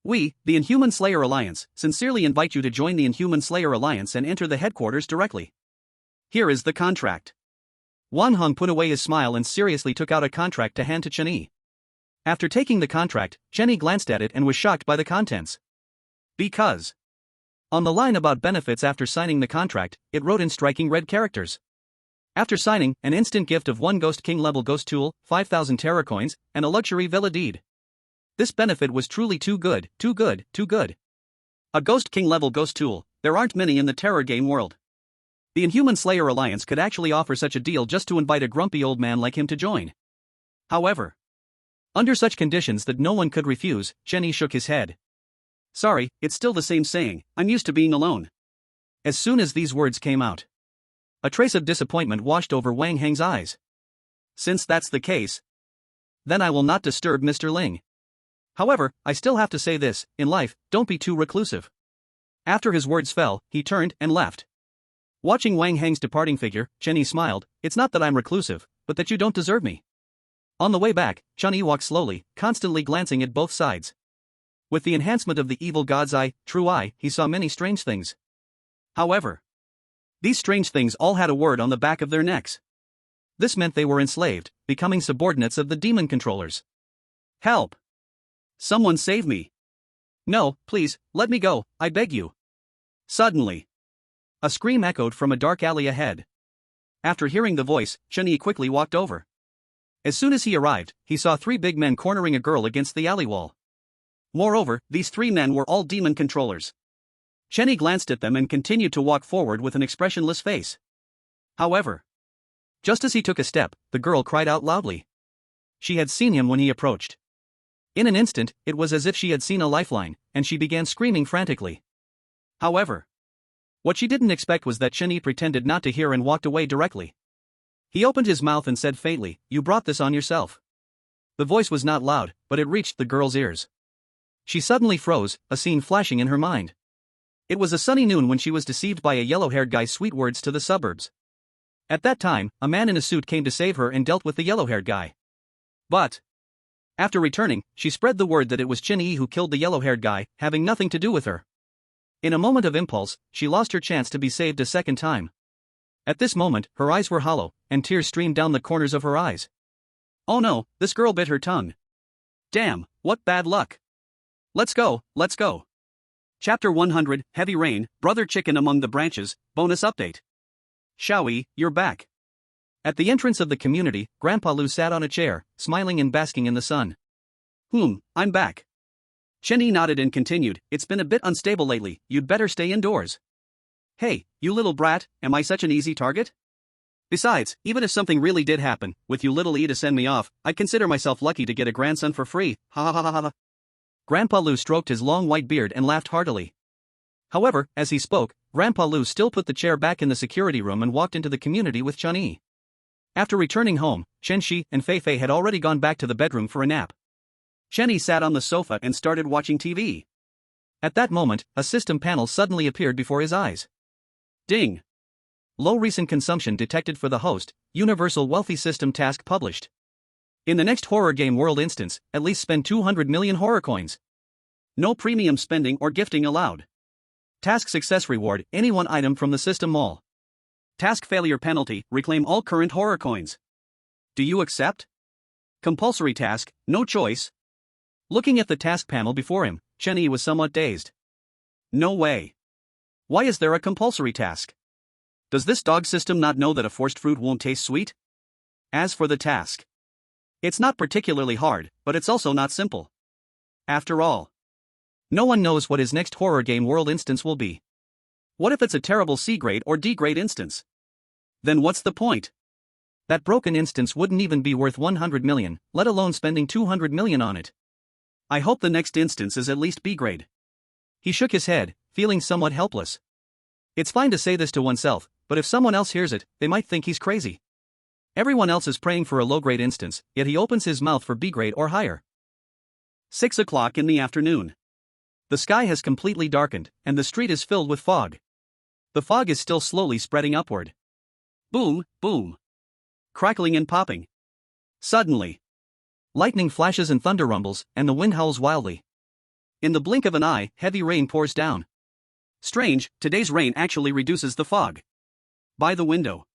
We, the Inhuman Slayer Alliance, sincerely invite you to join the Inhuman Slayer Alliance and enter the headquarters directly. Here is the contract." Wang Heng put away his smile and seriously took out a contract to hand to Chenny. After taking the contract, Chenny glanced at it and was shocked by the contents. Because on the line about benefits after signing the contract, it wrote in striking red characters. After signing, an instant gift of 1 Ghost King level ghost tool, 5,000 Terra coins, and a luxury villa deed. This benefit was truly too good, too good, too good. A Ghost King level ghost tool, there aren't many in the terror game world. The Inhuman Slayer Alliance could actually offer such a deal just to invite a grumpy old man like him to join. However, under such conditions that no one could refuse, Chenny shook his head. "Sorry, it's still the same saying, I'm used to being alone." As soon as these words came out, a trace of disappointment washed over Wang Heng's eyes. "Since that's the case, then I will not disturb Mr. Ling. However, I still have to say this, in life, don't be too reclusive." After his words fell, he turned and left. Watching Wang Heng's departing figure, Chenny smiled. "It's not that I'm reclusive, but that you don't deserve me." On the way back, Chenny walked slowly, constantly glancing at both sides. With the enhancement of the evil god's eye, true eye, he saw many strange things. However, these strange things all had a word on the back of their necks. This meant they were enslaved, becoming subordinates of the demon controllers. "Help! Someone save me! No, please, let me go, I beg you." Suddenly, a scream echoed from a dark alley ahead. After hearing the voice, Chun-Yi quickly walked over. As soon as he arrived, he saw three big men cornering a girl against the alley wall. Moreover, these three men were all demon controllers. Chun-Yi glanced at them and continued to walk forward with an expressionless face. However, just as he took a step, the girl cried out loudly. She had seen him when he approached. In an instant, it was as if she had seen a lifeline, and she began screaming frantically. However, what she didn't expect was that Chun-Yi pretended not to hear and walked away directly. He opened his mouth and said faintly, "You brought this on yourself." The voice was not loud, but it reached the girl's ears. She suddenly froze, a scene flashing in her mind. It was a sunny noon when she was deceived by a yellow-haired guy's sweet words to the suburbs. At that time, a man in a suit came to save her and dealt with the yellow-haired guy. But after returning, she spread the word that it was Chun-Yi who killed the yellow-haired guy, having nothing to do with her. In a moment of impulse, she lost her chance to be saved a second time. At this moment, her eyes were hollow, and tears streamed down the corners of her eyes. Oh no, this girl bit her tongue. Damn, what bad luck. Let's go, let's go. Chapter 100, Heavy Rain, Brother Chicken Among the Branches, Bonus Update. Xiaoyi, you're back. At the entrance of the community, Grandpa Lu sat on a chair, smiling and basking in the sun. I'm back. Chun-Yi nodded and continued, "It's been a bit unstable lately, you'd better stay indoors." Hey, you little brat, am I such an easy target? Besides, even if something really did happen, with you little E to send me off, I'd consider myself lucky to get a grandson for free, ha ha ha ha ha. Grandpa Lu stroked his long white beard and laughed heartily. However, as he spoke, Grandpa Lu still put the chair back in the security room and walked into the community with Chun-Yi. After returning home, Chen-Shi and Fei-Fei had already gone back to the bedroom for a nap. Chen-Yi sat on the sofa and started watching TV. At that moment, a system panel suddenly appeared before his eyes. Ding! Low recent consumption detected for the host, Universal Wealthy System task published. In the next horror game world instance, at least spend 200 million horror coins. No premium spending or gifting allowed. Task success reward, any one item from the system mall. Task failure penalty, reclaim all current horror coins. Do you accept? Compulsory task, no choice. Looking at the task panel before him, Chen-Yi was somewhat dazed. No way. Why is there a compulsory task? Does this dog system not know that a forced fruit won't taste sweet? As for the task, it's not particularly hard, but it's also not simple. After all, no one knows what his next horror game world instance will be. What if it's a terrible C-grade or D-grade instance? Then what's the point? That broken instance wouldn't even be worth 100 million, let alone spending 200 million on it. I hope the next instance is at least B-grade. He shook his head, feeling somewhat helpless. It's fine to say this to oneself, but if someone else hears it, they might think he's crazy. Everyone else is praying for a low-grade instance, yet he opens his mouth for B-grade or higher. 6 o'clock in the afternoon. The sky has completely darkened, and the street is filled with fog. The fog is still slowly spreading upward. Boom, boom. Crackling and popping. Suddenly, lightning flashes and thunder rumbles, and the wind howls wildly. In the blink of an eye, heavy rain pours down. Strange, today's rain actually reduces the fog. By the window,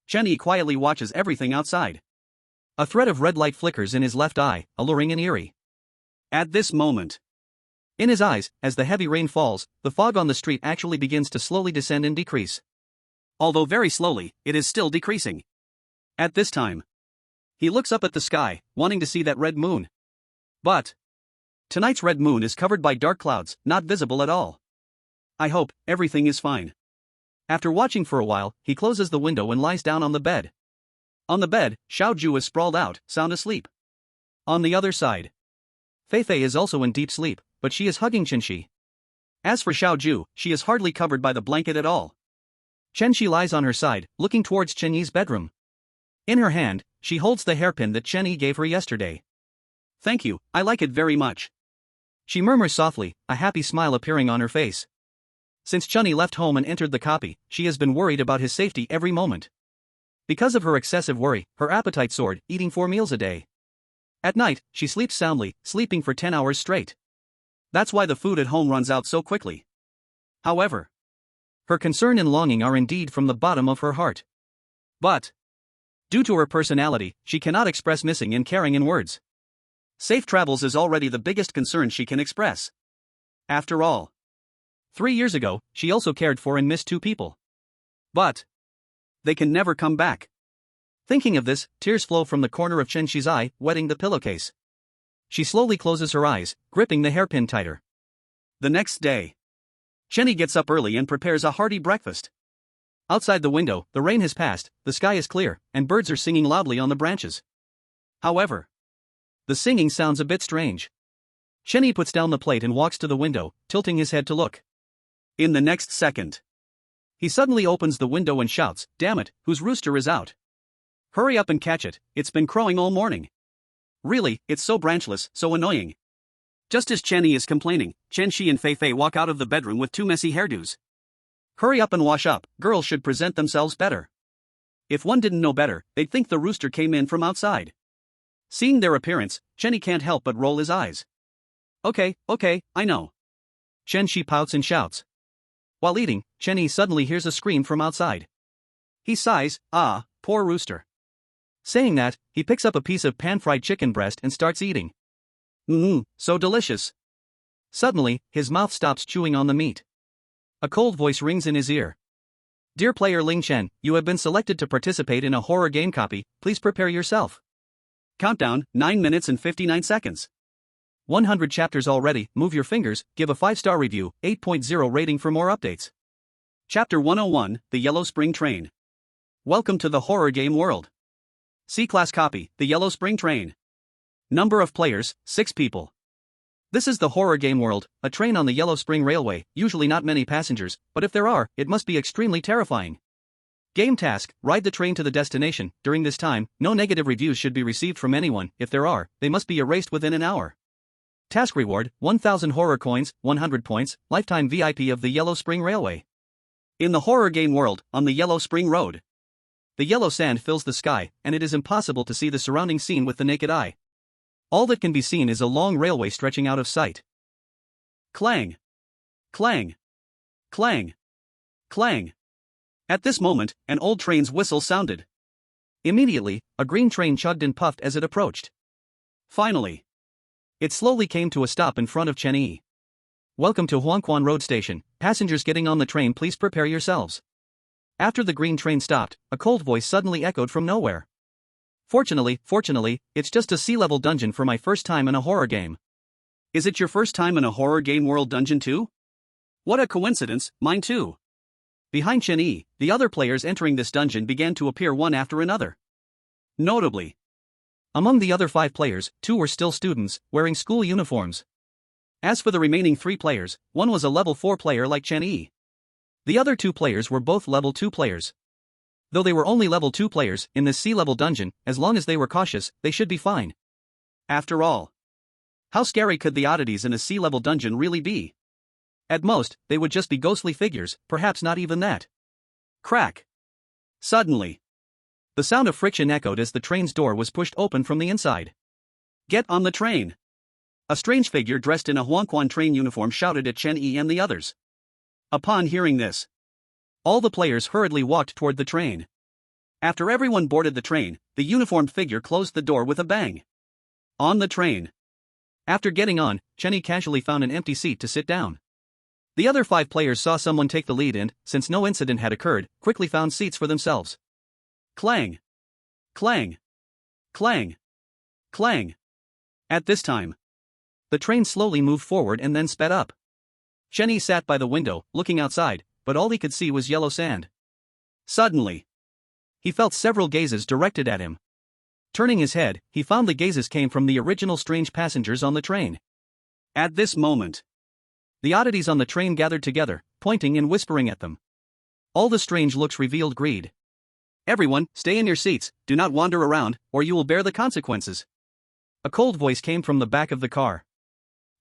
Chen-Yi quietly watches everything outside. A thread of red light flickers in his left eye, alluring and eerie. At this moment, in his eyes, as the heavy rain falls, the fog on the street actually begins to slowly descend and decrease. Although very slowly, it is still decreasing. At this time, he looks up at the sky, wanting to see that red moon. But tonight's red moon is covered by dark clouds, not visible at all. I hope everything is fine. After watching for a while, he closes the window and lies down on the bed. On the bed, Xiaoju is sprawled out, sound asleep. On the other side, Fei-Fei is also in deep sleep, but she is hugging Chen-Shi. As for Xiaoju, she is hardly covered by the blanket at all. Chen-Shi lies on her side, looking towards Chen-Yi's bedroom. In her hand, she holds the hairpin that Chen-Yi gave her yesterday. Thank you, I like it very much. She murmurs softly, a happy smile appearing on her face. Since Chen-Yi left home and entered the copy, she has been worried about his safety every moment. Because of her excessive worry, her appetite soared, eating 4 meals a day. At night, she sleeps soundly, sleeping for 10 hours straight. That's why the food at home runs out so quickly. However, her concern and longing are indeed from the bottom of her heart. But due to her personality, she cannot express missing and caring in words. Safe travels is already the biggest concern she can express. After all, 3 years ago, she also cared for and missed 2 people. But They can never come back. Thinking of this, tears flow from the corner of Chen Shi's eye, wetting the pillowcase. She slowly closes her eyes, gripping the hairpin tighter. The next day, Chenny gets up early and prepares a hearty breakfast. Outside the window, the rain has passed, the sky is clear, and birds are singing loudly on the branches. However, the singing sounds a bit strange. Chenny puts down the plate and walks to the window, tilting his head to look. In the next second, he suddenly opens the window and shouts, "Damn it, whose rooster is out? Hurry up and catch it, it's been crowing all morning. Really, it's so branchless, so annoying." Just as Chenny is complaining, Chen Shi and Fei Fei walk out of the bedroom with two messy hairdos. Hurry up and wash up, girls should present themselves better. If one didn't know better, they'd think the rooster came in from outside. Seeing their appearance, Chenny can't help but roll his eyes. Okay, I know. Chen Shi pouts and shouts. While eating, Chenny suddenly hears a scream from outside. He sighs, "Ah, poor rooster." Saying that, he picks up a piece of pan-fried chicken breast and starts eating. So delicious. Suddenly, his mouth stops chewing on the meat. A cold voice rings in his ear. "Dear player Ling Chen, you have been selected to participate in a horror game copy, please prepare yourself." Countdown, 9 minutes and 59 seconds. 100 chapters already, move your fingers, give a 5-star review, 8.0 rating for more updates. Chapter 101, The Yellow Spring Train. Welcome to the horror game world. C-Class copy, The Yellow Spring Train. Number of players, 6 people. This is the horror game world, a train on the Yellow Spring Railway, usually not many passengers, but if there are, it must be extremely terrifying. Game task, ride the train to the destination. During this time, no negative reviews should be received from anyone. If there are, they must be erased within an hour. Task reward, 1,000 horror coins, 100 points, lifetime VIP of the Yellow Spring Railway. In the horror game world, on the Yellow Spring Road, the yellow sand fills the sky, and it is impossible to see the surrounding scene with the naked eye. All that can be seen is a long railway stretching out of sight. Clang! Clang! Clang! Clang! At this moment, an old train's whistle sounded. Immediately, a green train chugged and puffed as it approached. Finally, it slowly came to a stop in front of Chenyi. "Welcome to Huangquan Road Station, passengers getting on the train, please prepare yourselves." After the green train stopped, a cold voice suddenly echoed from nowhere. Fortunately, it's just a sea-level dungeon for my first time in a horror game." "Is it your first time in a horror game world dungeon too? What a coincidence, mine too." Behind Chenyi, the other players entering this dungeon began to appear one after another. Notably, among the other 5 players, 2 were still students, wearing school uniforms. As for the remaining 3 players, one was a level 4 player like Chenyi. The other 2 players were both level 2 players. Though they were only level 2 players, in this sea-level dungeon, as long as they were cautious, they should be fine. After all, how scary could the oddities in a sea-level dungeon really be? At most, they would just be ghostly figures, perhaps not even that. Crack! Suddenly, the sound of friction echoed as the train's door was pushed open from the inside. "Get on the train!" A strange figure dressed in a Huangquan train uniform shouted at Chen Yi and the others. Upon hearing this, all the players hurriedly walked toward the train. After everyone boarded the train, the uniformed figure closed the door with a bang. On the train, after getting on, Chenyi casually found an empty seat to sit down. The other 5 players saw someone take the lead and, since no incident had occurred, quickly found seats for themselves. Clang! Clang! Clang! Clang! At this time, the train slowly moved forward and then sped up. Chenyi sat by the window, looking outside, but all he could see was yellow sand. Suddenly, he felt several gazes directed at him. Turning his head, he found the gazes came from the original strange passengers on the train. At this moment, the oddities on the train gathered together, pointing and whispering at them. All the strange looks revealed greed. "Everyone, stay in your seats, do not wander around, or you will bear the consequences." A cold voice came from the back of the car.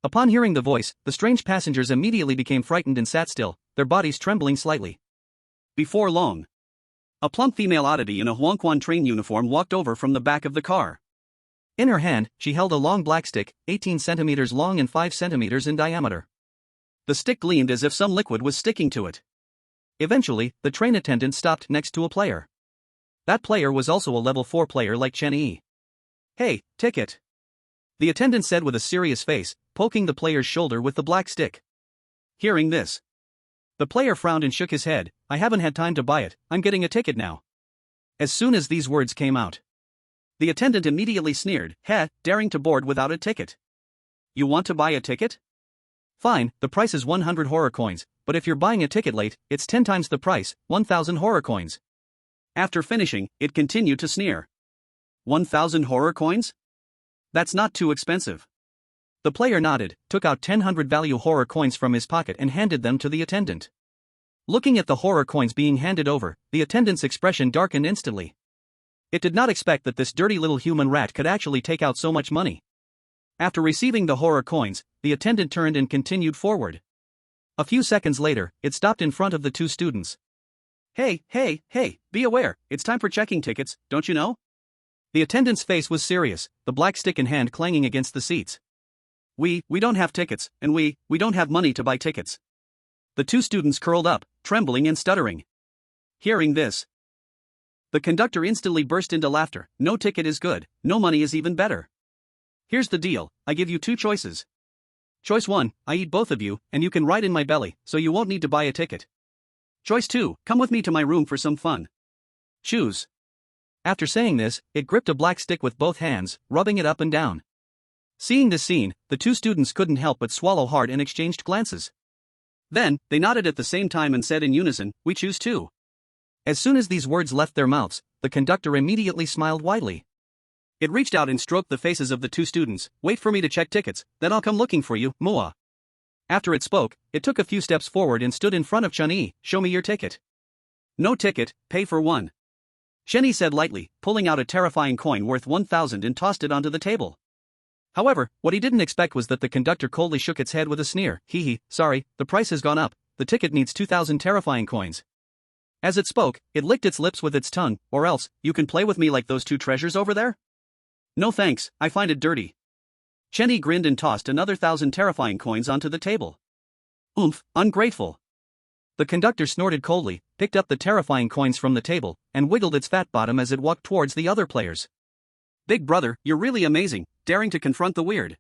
Upon hearing the voice, the strange passengers immediately became frightened and sat still, their bodies trembling slightly. Before long, a plump female oddity in a Huangquan train uniform walked over from the back of the car. In her hand, she held a long black stick, 18 centimeters long and 5 centimeters in diameter. The stick gleamed as if some liquid was sticking to it. Eventually, the train attendant stopped next to a player. That player was also a level 4 player like Chen Yi. "Hey, ticket," the attendant said with a serious face, poking the player's shoulder with the black stick. Hearing this, the player frowned and shook his head. "I haven't had time to buy it, I'm getting a ticket now." As soon as these words came out, the attendant immediately sneered, "Heh, daring to board without a ticket. You want to buy a ticket? Fine, the price is 100 horror coins, but if you're buying a ticket late, it's 10 times the price, 1,000 horror coins." After finishing, it continued to sneer. 1,000 horror coins? That's not too expensive. The player nodded, took out 100 value horror coins from his pocket and handed them to the attendant. Looking at the horror coins being handed over, the attendant's expression darkened instantly. It did not expect that this dirty little human rat could actually take out so much money. After receiving the horror coins, the attendant turned and continued forward. A few seconds later, it stopped in front of the two students. Hey, be aware, it's time for checking tickets, don't you know? The attendant's face was serious, the black stick in hand clanging against the seats. We don't have tickets, and we don't have money to buy tickets. The two students curled up, trembling and stuttering. Hearing this, the conductor instantly burst into laughter. No ticket is good, no money is even better. Here's the deal, I give you two choices. Choice 1, I eat both of you, and you can ride in my belly, so you won't need to buy a ticket. Choice 2, come with me to my room for some fun. Choose. After saying this, it gripped a black stick with both hands, rubbing it up and down. Seeing this scene, the two students couldn't help but swallow hard and exchanged glances. Then, they nodded at the same time and said in unison, "We choose too." As soon as these words left their mouths, the conductor immediately smiled widely. It reached out and stroked the faces of the two students. "Wait for me to check tickets, then I'll come looking for you, manhwa." After it spoke, it took a few steps forward and stood in front of Chun-Yi. "Show me your ticket." "No ticket, pay for one," Chun-Yi said lightly, pulling out a terrifying coin worth 1,000 and tossed it onto the table. However, what he didn't expect was that the conductor coldly shook its head with a sneer. Sorry, the price has gone up, the ticket needs 2,000 terrifying coins." As it spoke, it licked its lips with its tongue. "Or else, you can play with me like those two treasures over there?" "No thanks, I find it dirty." Chun-Yi grinned and tossed another 1,000 terrifying coins onto the table. "Oomph, ungrateful." The conductor snorted coldly, picked up the terrifying coins from the table, and wiggled its fat bottom as it walked towards the other players. "Big brother, you're really amazing, daring to confront the weird."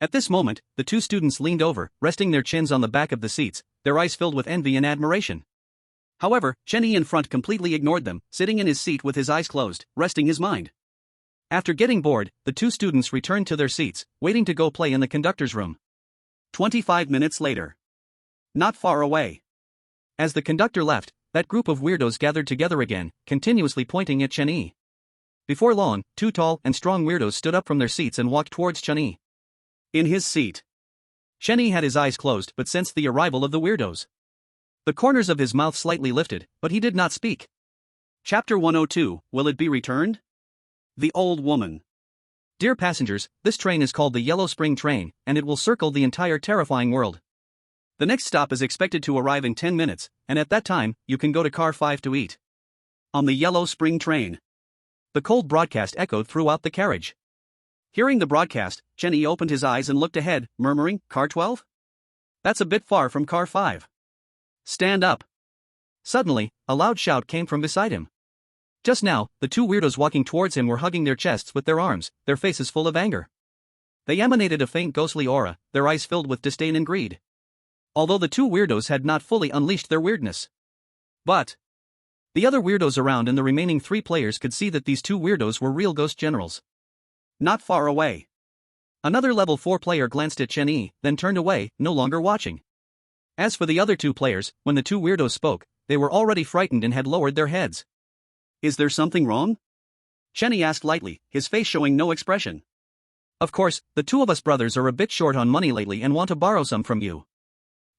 At this moment, the two students leaned over, resting their chins on the back of the seats, their eyes filled with envy and admiration. However, Chun-Yi in front completely ignored them, sitting in his seat with his eyes closed, resting his mind. After getting bored, the two students returned to their seats, waiting to go play in the conductor's room. 25 minutes later. Not far away. As the conductor left, that group of weirdos gathered together again, continuously pointing at Chun-Yi. Before long, two tall and strong weirdos stood up from their seats and walked towards Chun-Yi. In his seat, Chun-Yi had his eyes closed but sensed the arrival of the weirdos. The corners of his mouth slightly lifted, but he did not speak. Chapter 102, Will it be returned? The old woman. Dear passengers, this train is called the Yellow Spring Train, and it will circle the entire terrifying world. The next stop is expected to arrive in 10 minutes, and at that time, you can go to car 5 to eat. On the Yellow Spring Train. The cold broadcast echoed throughout the carriage. Hearing the broadcast, Chun-Yi opened his eyes and looked ahead, murmuring, "Car 12? That's a bit far from car 5. Stand up." Suddenly, a loud shout came from beside him. Just now, the two weirdos walking towards him were hugging their chests with their arms, their faces full of anger. They emanated a faint ghostly aura, their eyes filled with disdain and greed. Although the two weirdos had not fully unleashed their weirdness. But the other weirdos around and the remaining 3 players could see that these two weirdos were real ghost generals. Not far away. Another level 4 player glanced at Chun-Yi, then turned away, no longer watching. As for the other 2 players, when the two weirdos spoke, they were already frightened and had lowered their heads. "Is there something wrong?" Chun-Yi asked lightly, his face showing no expression. "Of course, the two of us brothers are a bit short on money lately and want to borrow some from you."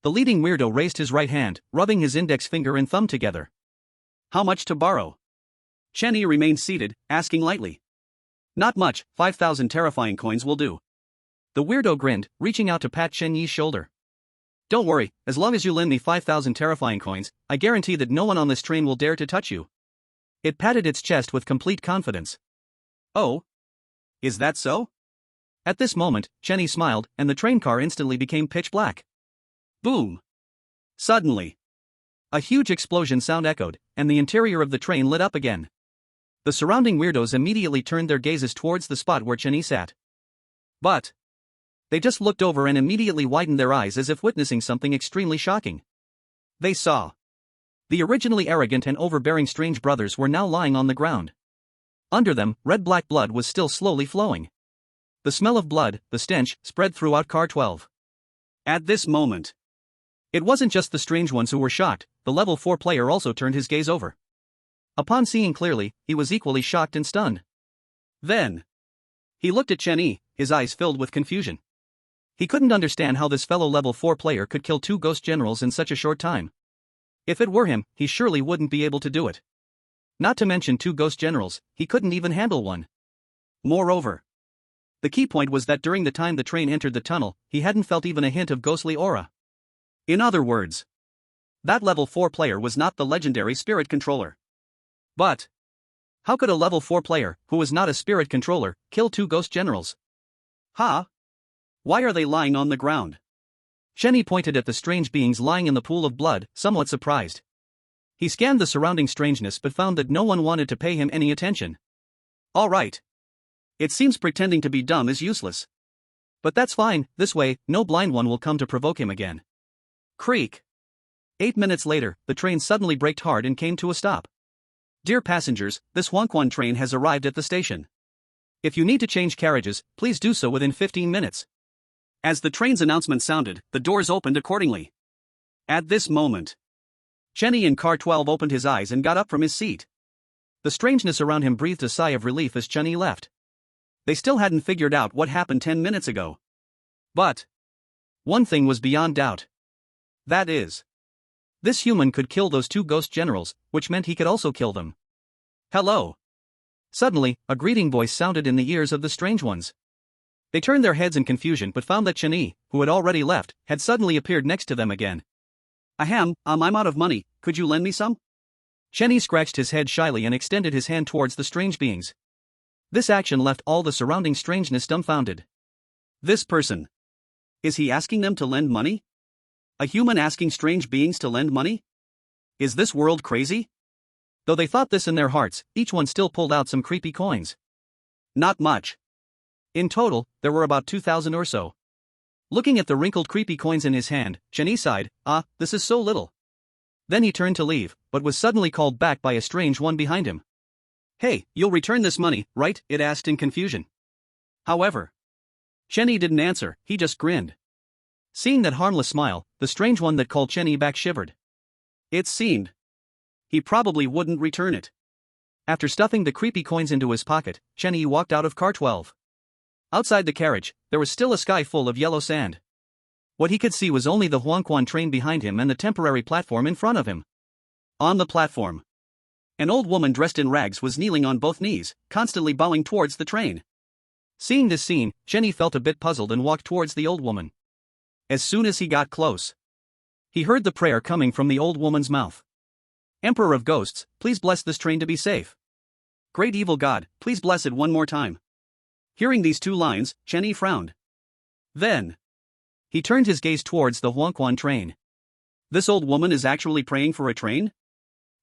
The leading weirdo raised his right hand, rubbing his index finger and thumb together. "How much to borrow?" Chun-Yi remained seated, asking lightly. "Not much, 5,000 terrifying coins will do." The weirdo grinned, reaching out to pat Chun-Yi's shoulder. "Don't worry, as long as you lend me 5,000 terrifying coins, I guarantee that no one on this train will dare to touch you." It patted its chest with complete confidence. "Oh? Is that so?" At this moment, Chun-Yi smiled, and the train car instantly became pitch black. Boom! Suddenly, a huge explosion sound echoed, and the interior of the train lit up again. The surrounding weirdos immediately turned their gazes towards the spot where Chun-Yi sat. But they just looked over and immediately widened their eyes as if witnessing something extremely shocking. They saw The originally arrogant and overbearing strange brothers were now lying on the ground. Under them, red-black blood was still slowly flowing. The smell of blood, the stench, spread throughout Car 12. At this moment, it wasn't just the strange ones who were shocked, the level 4 player also turned his gaze over. Upon seeing clearly, he was equally shocked and stunned. Then, he looked at Chen Yi, his eyes filled with confusion. He couldn't understand how this fellow level 4 player could kill 2 ghost generals in such a short time. If it were him, he surely wouldn't be able to do it. Not to mention 2 ghost generals, he couldn't even handle one. Moreover, the key point was that during the time the train entered the tunnel, he hadn't felt even a hint of ghostly aura. In other words, that level 4 player was not the legendary spirit controller. But how could a level 4 player, who was not a spirit controller, kill 2 ghost generals? Huh? Why are they lying on the ground? Chen Yi pointed at the strange beings lying in the pool of blood, somewhat surprised. He scanned the surrounding strangeness but found that no one wanted to pay him any attention. All right. It seems pretending to be dumb is useless. But that's fine, this way, no blind one will come to provoke him again. Creak. 8 minutes later, the train suddenly braked hard and came to a stop. Dear passengers, this Huangquan train has arrived at the station. If you need to change carriages, please do so within 15 minutes. As the train's announcement sounded, the doors opened accordingly. At this moment, Chen Yi in Car 12 opened his eyes and got up from his seat. The strangeness around him breathed a sigh of relief as Chen Yi left. They still hadn't figured out what happened 10 minutes ago. But one thing was beyond doubt. That is, this human could kill those 2 ghost generals, which meant he could also kill them. Hello. Suddenly, a greeting voice sounded in the ears of the strange ones. They turned their heads in confusion but found that Chen Yi, who had already left, had suddenly appeared next to them again. Ahem, I'm out of money, could you lend me some? Chen Yi scratched his head shyly and extended his hand towards the strange beings. This action left all the surrounding strangeness dumbfounded. This person. Is he asking them to lend money? A human asking strange beings to lend money? Is this world crazy? Though they thought this in their hearts, each one still pulled out some creepy coins. Not much. In total, there were about 2,000 or so. Looking at the wrinkled creepy coins in his hand, Chen Yi sighed, this is so little. Then he turned to leave, but was suddenly called back by a strange one behind him. Hey, you'll return this money, right? It asked in confusion. However, Chen Yi didn't answer, he just grinned. Seeing that harmless smile, the strange one that called Chen Yi back shivered. It seemed he probably wouldn't return it. After stuffing the creepy coins into his pocket, Chen Yi walked out of Car 12. Outside the carriage, there was still a sky full of yellow sand. What he could see was only the Huangquan train behind him and the temporary platform in front of him. On the platform, an old woman dressed in rags was kneeling on both knees, constantly bowing towards the train. Seeing this scene, Chen Yi felt a bit puzzled and walked towards the old woman. As soon as he got close, he heard the prayer coming from the old woman's mouth. Emperor of Ghosts, please bless this train to be safe. Great evil God, please bless it one more time. Hearing these 2 lines, Chen Yi frowned. Then he turned his gaze towards the Huangquan train. This old woman is actually praying for a train?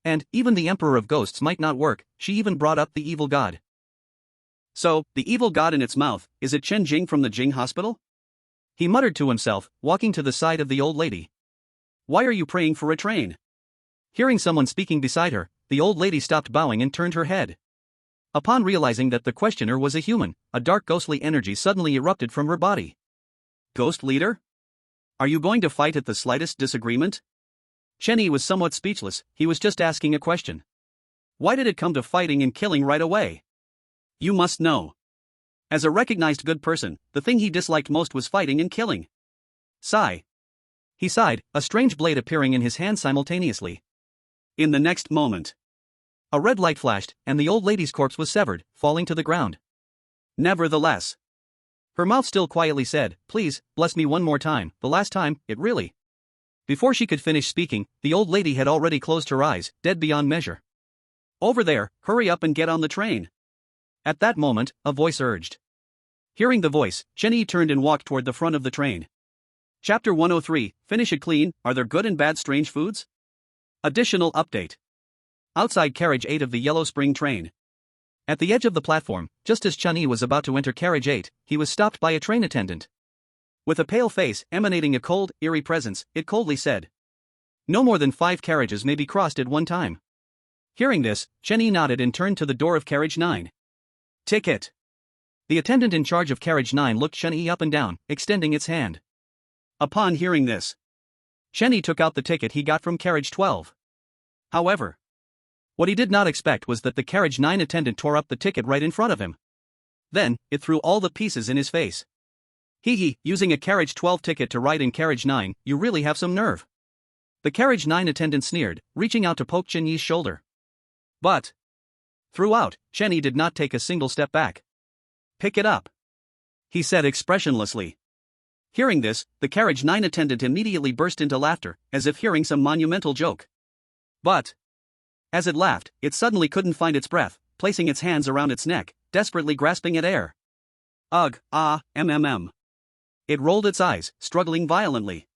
And, even the Emperor of Ghosts might not work, she even brought up the evil god. So, the evil god in its mouth, is it Chen Jing from the Jing hospital? He muttered to himself, walking to the side of the old lady. Why are you praying for a train? Hearing someone speaking beside her, the old lady stopped bowing and turned her head. Upon realizing that the questioner was a human, a dark ghostly energy suddenly erupted from her body. Ghost leader? Are you going to fight at the slightest disagreement? Chen Yi was somewhat speechless, he was just asking a question. Why did it come to fighting and killing right away? You must know. As a recognized good person, the thing he disliked most was fighting and killing. Sigh. He sighed, a strange blade appearing in his hand simultaneously. In the next moment, a red light flashed, and the old lady's corpse was severed, falling to the ground. Nevertheless, her mouth still quietly said, please, bless me one more time, the last time, it really. Before she could finish speaking, the old lady had already closed her eyes, dead beyond measure. Over there, hurry up and get on the train. At that moment, a voice urged. Hearing the voice, Chen Yi turned and walked toward the front of the train. Chapter 103, Finish it clean, are there good and bad strange foods? Additional update. Outside carriage 8 of the Yellow Spring train. At the edge of the platform, just as Chen Yi was about to enter carriage 8, he was stopped by a train attendant. With a pale face emanating a cold, eerie presence, it coldly said, No more than 5 carriages may be crossed at one time. Hearing this, Chenny nodded and turned to the door of carriage 9. Ticket. The attendant in charge of carriage 9 looked Chenny up and down, extending its hand. Upon hearing this, Chenny took out the ticket he got from carriage 12. However, what he did not expect was that the carriage 9 attendant tore up the ticket right in front of him. Then, it threw all the pieces in his face. Hee, using a carriage 12 ticket to ride in carriage 9, you really have some nerve. The carriage 9 attendant sneered, reaching out to poke Chenny's shoulder. But throughout, Chenny did not take a single step back. Pick it up, he said expressionlessly. Hearing this, the carriage 9 attendant immediately burst into laughter, as if hearing some monumental joke. But as it laughed, it suddenly couldn't find its breath, placing its hands around its neck, desperately grasping at air. Ugh, It rolled its eyes, struggling violently.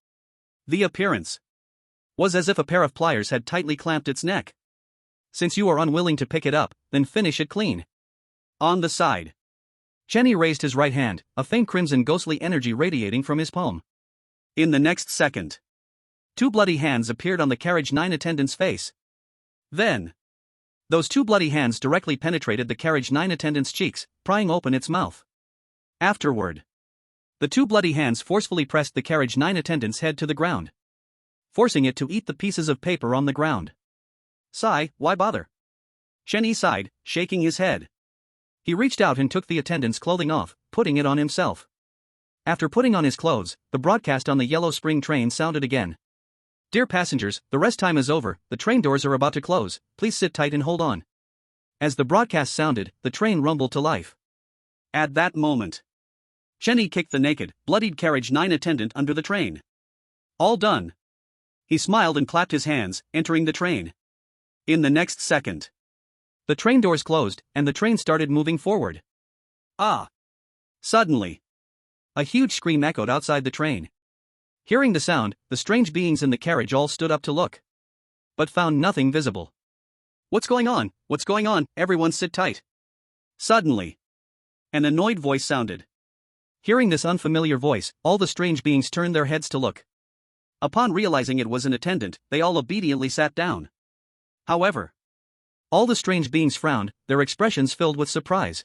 The appearance was as if a pair of pliers had tightly clamped its neck. Since you are unwilling to pick it up, then finish it clean. On the side. Chenny raised his right hand, a faint crimson ghostly energy radiating from his palm. In the next second, 2 bloody hands appeared on the carriage 9 attendant's face. Then, those 2 bloody hands directly penetrated the carriage 9 attendant's cheeks, prying open its mouth. Afterward, the 2 bloody hands forcefully pressed the carriage 9 attendant's head to the ground, forcing it to eat the pieces of paper on the ground. Sigh, why bother? Chenny sighed, shaking his head. He reached out and took the attendant's clothing off, putting it on himself. After putting on his clothes, the broadcast on the Yellow Spring train sounded again. Dear passengers, the rest time is over, the train doors are about to close, please sit tight and hold on. As the broadcast sounded, the train rumbled to life. At that moment, Chenny kicked the naked, bloodied carriage 9 attendant under the train. All done. He smiled and clapped his hands, entering the train. In the next second, the train doors closed, and the train started moving forward. Suddenly, a huge scream echoed outside the train. Hearing the sound, the strange beings in the carriage all stood up to look, but found nothing visible. What's going on? What's going on? Everyone sit tight. Suddenly, an annoyed voice sounded. Hearing this unfamiliar voice, all the strange beings turned their heads to look. Upon realizing it was an attendant, they all obediently sat down. However, all the strange beings frowned, their expressions filled with surprise.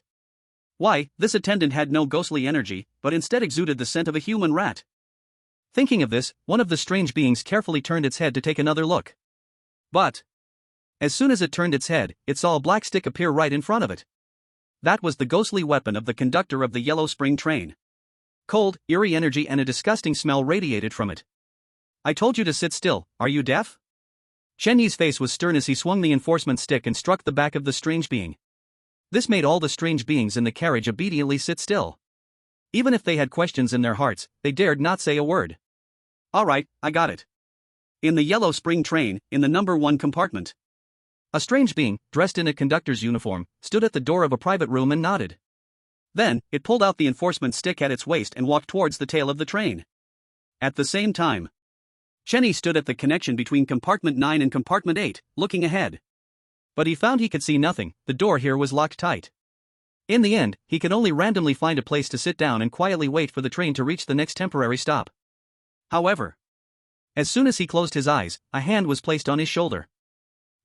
Why, this attendant had no ghostly energy, but instead exuded the scent of a human rat. Thinking of this, one of the strange beings carefully turned its head to take another look. But as soon as it turned its head, it saw a black stick appear right in front of it. That was the ghostly weapon of the conductor of the Yellow Spring train. Cold, eerie energy and a disgusting smell radiated from it. I told you to sit still, are you deaf? Chenny's face was stern as he swung the enforcement stick and struck the back of the strange being. This made all the strange beings in the carriage obediently sit still. Even if they had questions in their hearts, they dared not say a word. All right, I got it. In the Yellow Spring train, in the number 1 compartment, a strange being, dressed in a conductor's uniform, stood at the door of a private room and nodded. Then, it pulled out the enforcement stick at its waist and walked towards the tail of the train. At the same time, Chenny stood at the connection between compartment 9 and compartment 8, looking ahead. But he found he could see nothing, the door here was locked tight. In the end, he could only randomly find a place to sit down and quietly wait for the train to reach the next temporary stop. However, as soon as he closed his eyes, a hand was placed on his shoulder.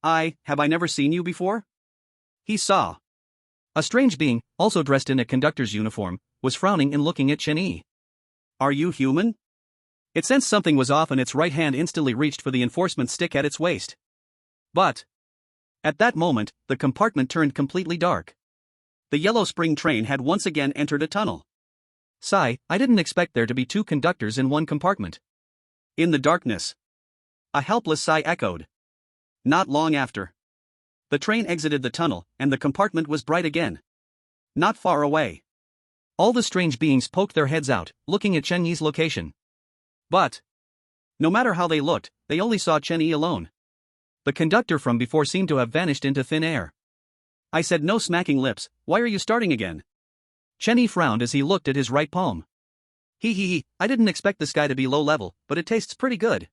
Have I never seen you before? He saw. A strange being, also dressed in a conductor's uniform, was frowning and looking at Chenny. Are you human? It sensed something was off and its right hand instantly reached for the enforcement stick at its waist. But at that moment, the compartment turned completely dark. The Yellow Spring train had once again entered a tunnel. Sigh, I didn't expect there to be 2 conductors in one compartment. In the darkness, a helpless sigh echoed. Not long after, the train exited the tunnel, and the compartment was bright again. Not far away, all the strange beings poked their heads out, looking at Chenny's location. But no matter how they looked, they only saw Chenny alone. The conductor from before seemed to have vanished into thin air. I said no, smacking lips, why are you starting again? Chenny frowned as he looked at his right palm. I didn't expect this guy to be low level, but it tastes pretty good.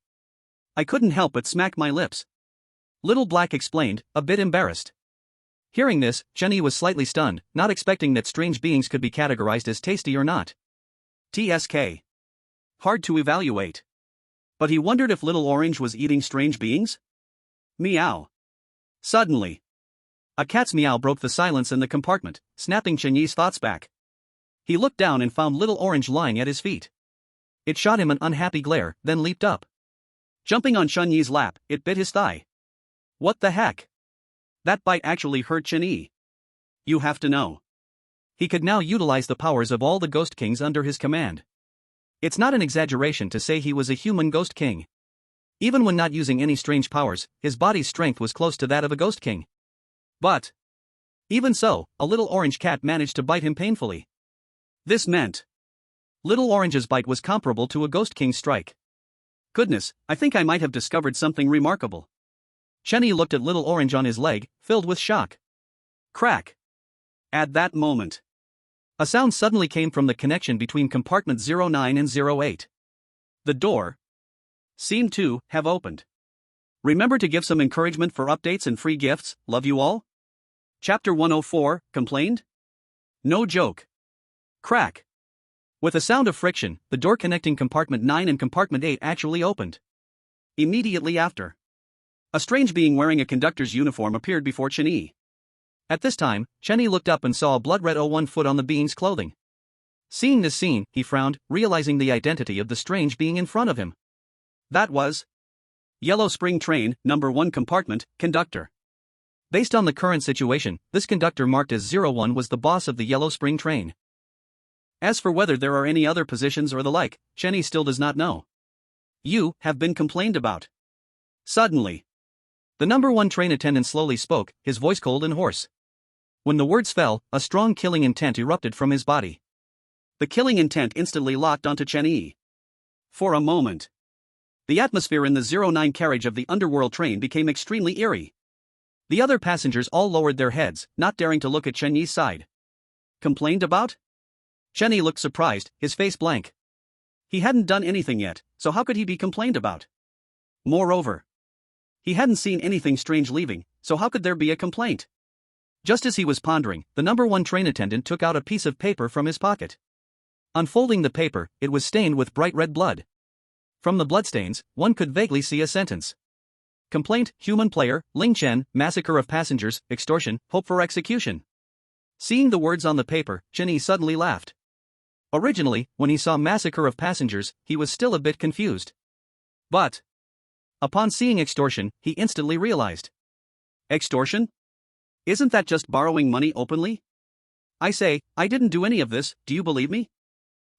I couldn't help but smack my lips. Little Black explained, a bit embarrassed. Hearing this, Chenny was slightly stunned, not expecting that strange beings could be categorized as tasty or not. TSK. Hard to evaluate. But he wondered if Little Orange was eating strange beings? Meow. Suddenly, a cat's meow broke the silence in the compartment, snapping Chen Yi's thoughts back. He looked down and found Little Orange lying at his feet. It shot him an unhappy glare, then leaped up. Jumping on Chen Yi's lap, it bit his thigh. What the heck? That bite actually hurt Chen Yi. You have to know. He could now utilize the powers of all the Ghost Kings under his command. It's not an exaggeration to say he was a human Ghost King. Even when not using any strange powers, his body's strength was close to that of a Ghost King. But even so, a Little Orange cat managed to bite him painfully. This meant Little Orange's bite was comparable to a Ghost King's strike. Goodness, I think I might have discovered something remarkable. Chen Yi looked at Little Orange on his leg, filled with shock. Crack. At that moment, a sound suddenly came from the connection between compartment 09 and 08. The door seemed to have opened. Remember to give some encouragement for updates and free gifts. Love you all. Chapter 104, Complained? No joke. Crack. With a sound of friction, the door connecting compartment 9 and compartment 8 actually opened. Immediately after, a strange being wearing a conductor's uniform appeared before Chen Yi. At this time, Chen Yi looked up and saw a blood-red 01 foot on the being's clothing. Seeing this scene, he frowned, realizing the identity of the strange being in front of him. That was Yellow Spring Train, number 1 compartment, conductor. Based on the current situation, this conductor marked as 01 was the boss of the Yellow Spring Train. As for whether there are any other positions or the like, Chen Yi still does not know. You have been complained about. Suddenly, the number 1 train attendant slowly spoke, his voice cold and hoarse. When the words fell, a strong killing intent erupted from his body. The killing intent instantly locked onto Chen Yi. For a moment, the atmosphere in the 09 carriage of the underworld train became extremely eerie. The other passengers all lowered their heads, not daring to look at Chen Yi's side. Complained about? Chen Yi looked surprised, his face blank. He hadn't done anything yet, so how could he be complained about? Moreover, he hadn't seen anything strange leaving, so how could there be a complaint? Just as he was pondering, the number 1 train attendant took out a piece of paper from his pocket. Unfolding the paper, it was stained with bright red blood. From the bloodstains, one could vaguely see a sentence. Complaint, human player, Ling Chen, massacre of passengers, extortion, hope for execution. Seeing the words on the paper, Chen Yi suddenly laughed. Originally, when he saw massacre of passengers, he was still a bit confused. But upon seeing extortion, he instantly realized. Extortion? Isn't that just borrowing money openly? I say, I didn't do any of this, do you believe me?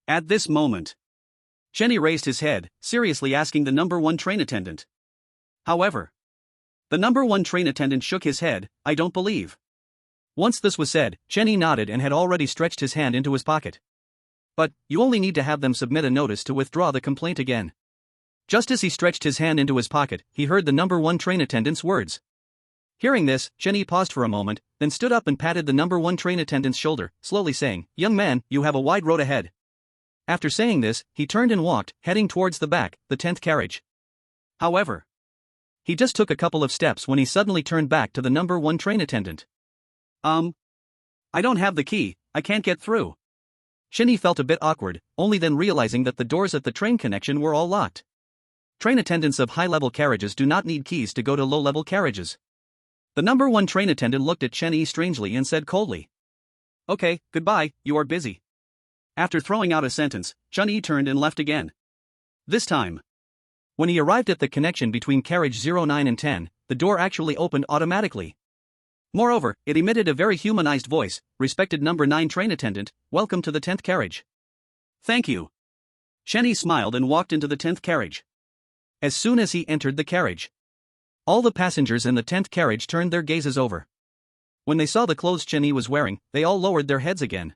At this moment, Chen Yi raised his head, seriously asking the number 1 train attendant. However, the number 1 train attendant shook his head, I don't believe. Once this was said, Chen Yi nodded and had already stretched his hand into his pocket. But, you only need to have them submit a notice to withdraw the complaint again. Just as he stretched his hand into his pocket, he heard the number 1 train attendant's words. Hearing this, Chen Yi paused for a moment, then stood up and patted the number 1 train attendant's shoulder, slowly saying, Young man, you have a wide road ahead. After saying this, he turned and walked, heading towards the back, the 10th carriage. However, he just took a couple of steps when he suddenly turned back to the number 1 train attendant. I don't have the key, I can't get through. Chen Yi felt a bit awkward, only then realizing that the doors at the train connection were all locked. Train attendants of high-level carriages do not need keys to go to low-level carriages. The number 1 train attendant looked at Chen Yi strangely and said coldly. Okay, goodbye, you are busy. After throwing out a sentence, Chen Yi turned and left again. This time, when he arrived at the connection between carriage 09 and 10, the door actually opened automatically. Moreover, it emitted a very humanized voice, respected number 9 train attendant, welcome to the 10th carriage. Thank you. Chen Yi smiled and walked into the 10th carriage. As soon as he entered the carriage, all the passengers in the 10th carriage turned their gazes over. When they saw the clothes Chen Yi was wearing, they all lowered their heads again.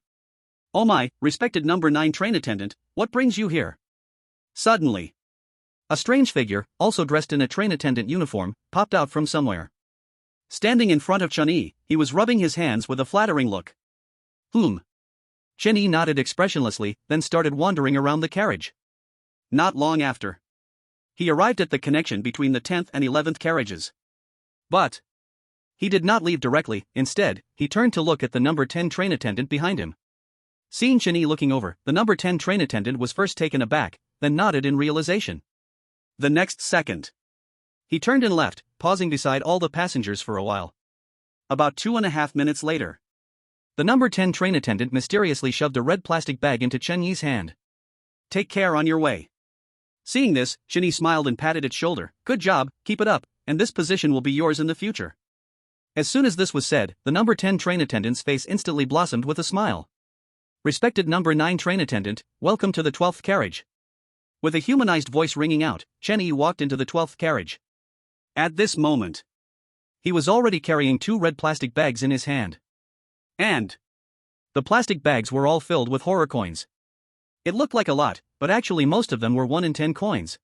Oh my, respected number 9 train attendant, what brings you here? Suddenly, a strange figure, also dressed in a train attendant uniform, popped out from somewhere. Standing in front of Chen Yi, he was rubbing his hands with a flattering look. Chen Yi nodded expressionlessly, then started wandering around the carriage. Not long after, he arrived at the connection between the 10th and 11th carriages. But he did not leave directly, instead, he turned to look at the number 10 train attendant behind him. Seeing Chen Yi looking over, the number 10 train attendant was first taken aback, then nodded in realization. The next second, he turned and left, pausing beside all the passengers for a while. About 2.5 minutes later, the number 10 train attendant mysteriously shoved a red plastic bag into Chen Yi's hand. "Take care on your way." Seeing this, Chen Yi smiled and patted its shoulder. "Good job, keep it up, and this position will be yours in the future." As soon as this was said, the number 10 train attendant's face instantly blossomed with a smile. "Respected number 9 train attendant, welcome to the 12th carriage." With a humanized voice ringing out, Chen Yi walked into the 12th carriage. At this moment, he was already carrying 2 red plastic bags in his hand. And the plastic bags were all filled with horror coins. It looked like a lot, but actually most of them were 1 in 10 coins.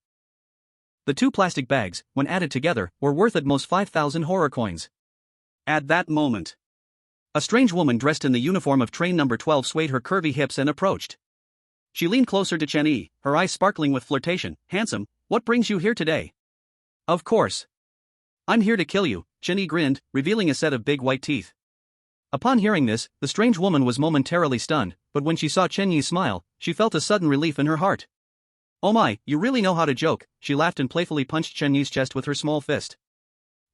The 2 plastic bags, when added together, were worth at most 5,000 horror coins. At that moment, a strange woman dressed in the uniform of train number 12 swayed her curvy hips and approached. She leaned closer to Chen Yi, her eyes sparkling with flirtation. "Handsome, what brings you here today?" "Of course, I'm here to kill you," Chen Yi grinned, revealing a set of big white teeth. Upon hearing this, the strange woman was momentarily stunned, but when she saw Chen Yi's smile, she felt a sudden relief in her heart. "Oh my, you really know how to joke," she laughed and playfully punched Chen Yi's chest with her small fist.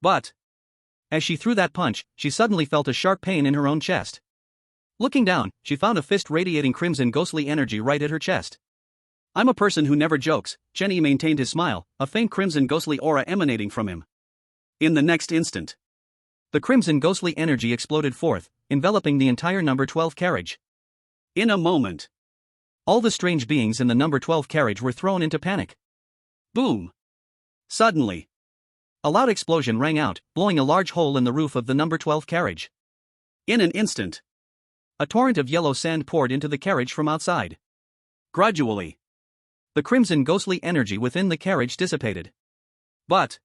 But as she threw that punch, she suddenly felt a sharp pain in her own chest. Looking down, she found a fist radiating crimson ghostly energy right at her chest. "I'm a person who never jokes," Chen Yi maintained his smile, a faint crimson ghostly aura emanating from him. In the next instant, the crimson ghostly energy exploded forth, enveloping the entire number 12 carriage. In a moment, all the strange beings in the number 12 carriage were thrown into panic. Boom! Suddenly, a loud explosion rang out, blowing a large hole in the roof of the number 12 carriage. In an instant, a torrent of yellow sand poured into the carriage from outside. Gradually, the crimson ghostly energy within the carriage dissipated. But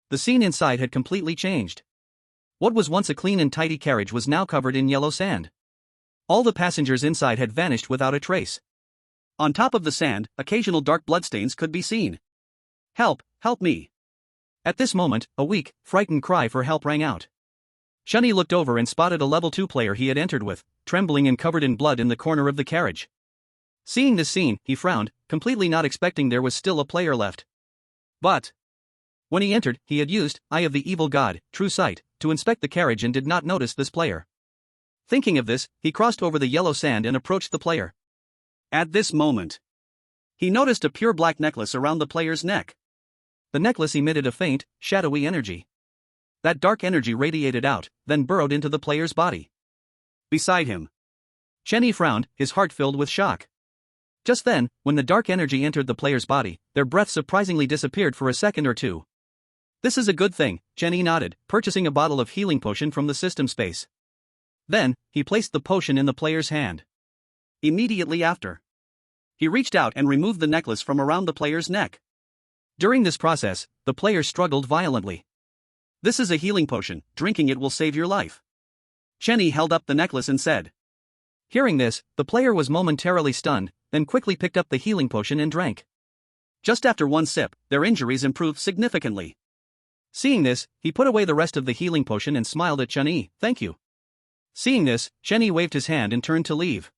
the scene inside had completely changed. What was once a clean and tidy carriage was now covered in yellow sand. All the passengers inside had vanished without a trace. On top of the sand, occasional dark bloodstains could be seen. "Help, help me." At this moment, a weak, frightened cry for help rang out. Chen Yi looked over and spotted a level 2 player he had entered with, trembling and covered in blood in the corner of the carriage. Seeing this scene, he frowned, completely not expecting there was still a player left. But when he entered, he had used Eye of the Evil God, True Sight, to inspect the carriage and did not notice this player. Thinking of this, he crossed over the yellow sand and approached the player. At this moment, he noticed a pure black necklace around the player's neck. The necklace emitted a faint, shadowy energy. That dark energy radiated out, then burrowed into the player's body. Beside him, Chen Yi frowned, his heart filled with shock. Just then, when the dark energy entered the player's body, their breath surprisingly disappeared for a second or two. "This is a good thing," Chen Yi nodded, purchasing a bottle of healing potion from the system space. Then, he placed the potion in the player's hand. Immediately after, he reached out and removed the necklace from around the player's neck. During this process, the player struggled violently. "This is a healing potion, drinking it will save your life." Chen Yi held up the necklace and said. Hearing this, the player was momentarily stunned, then quickly picked up the healing potion and drank. Just after one sip, their injuries improved significantly. Seeing this, he put away the rest of the healing potion and smiled at Chen Yi. "Thank you." Seeing this, Chen Yi waved his hand and turned to leave.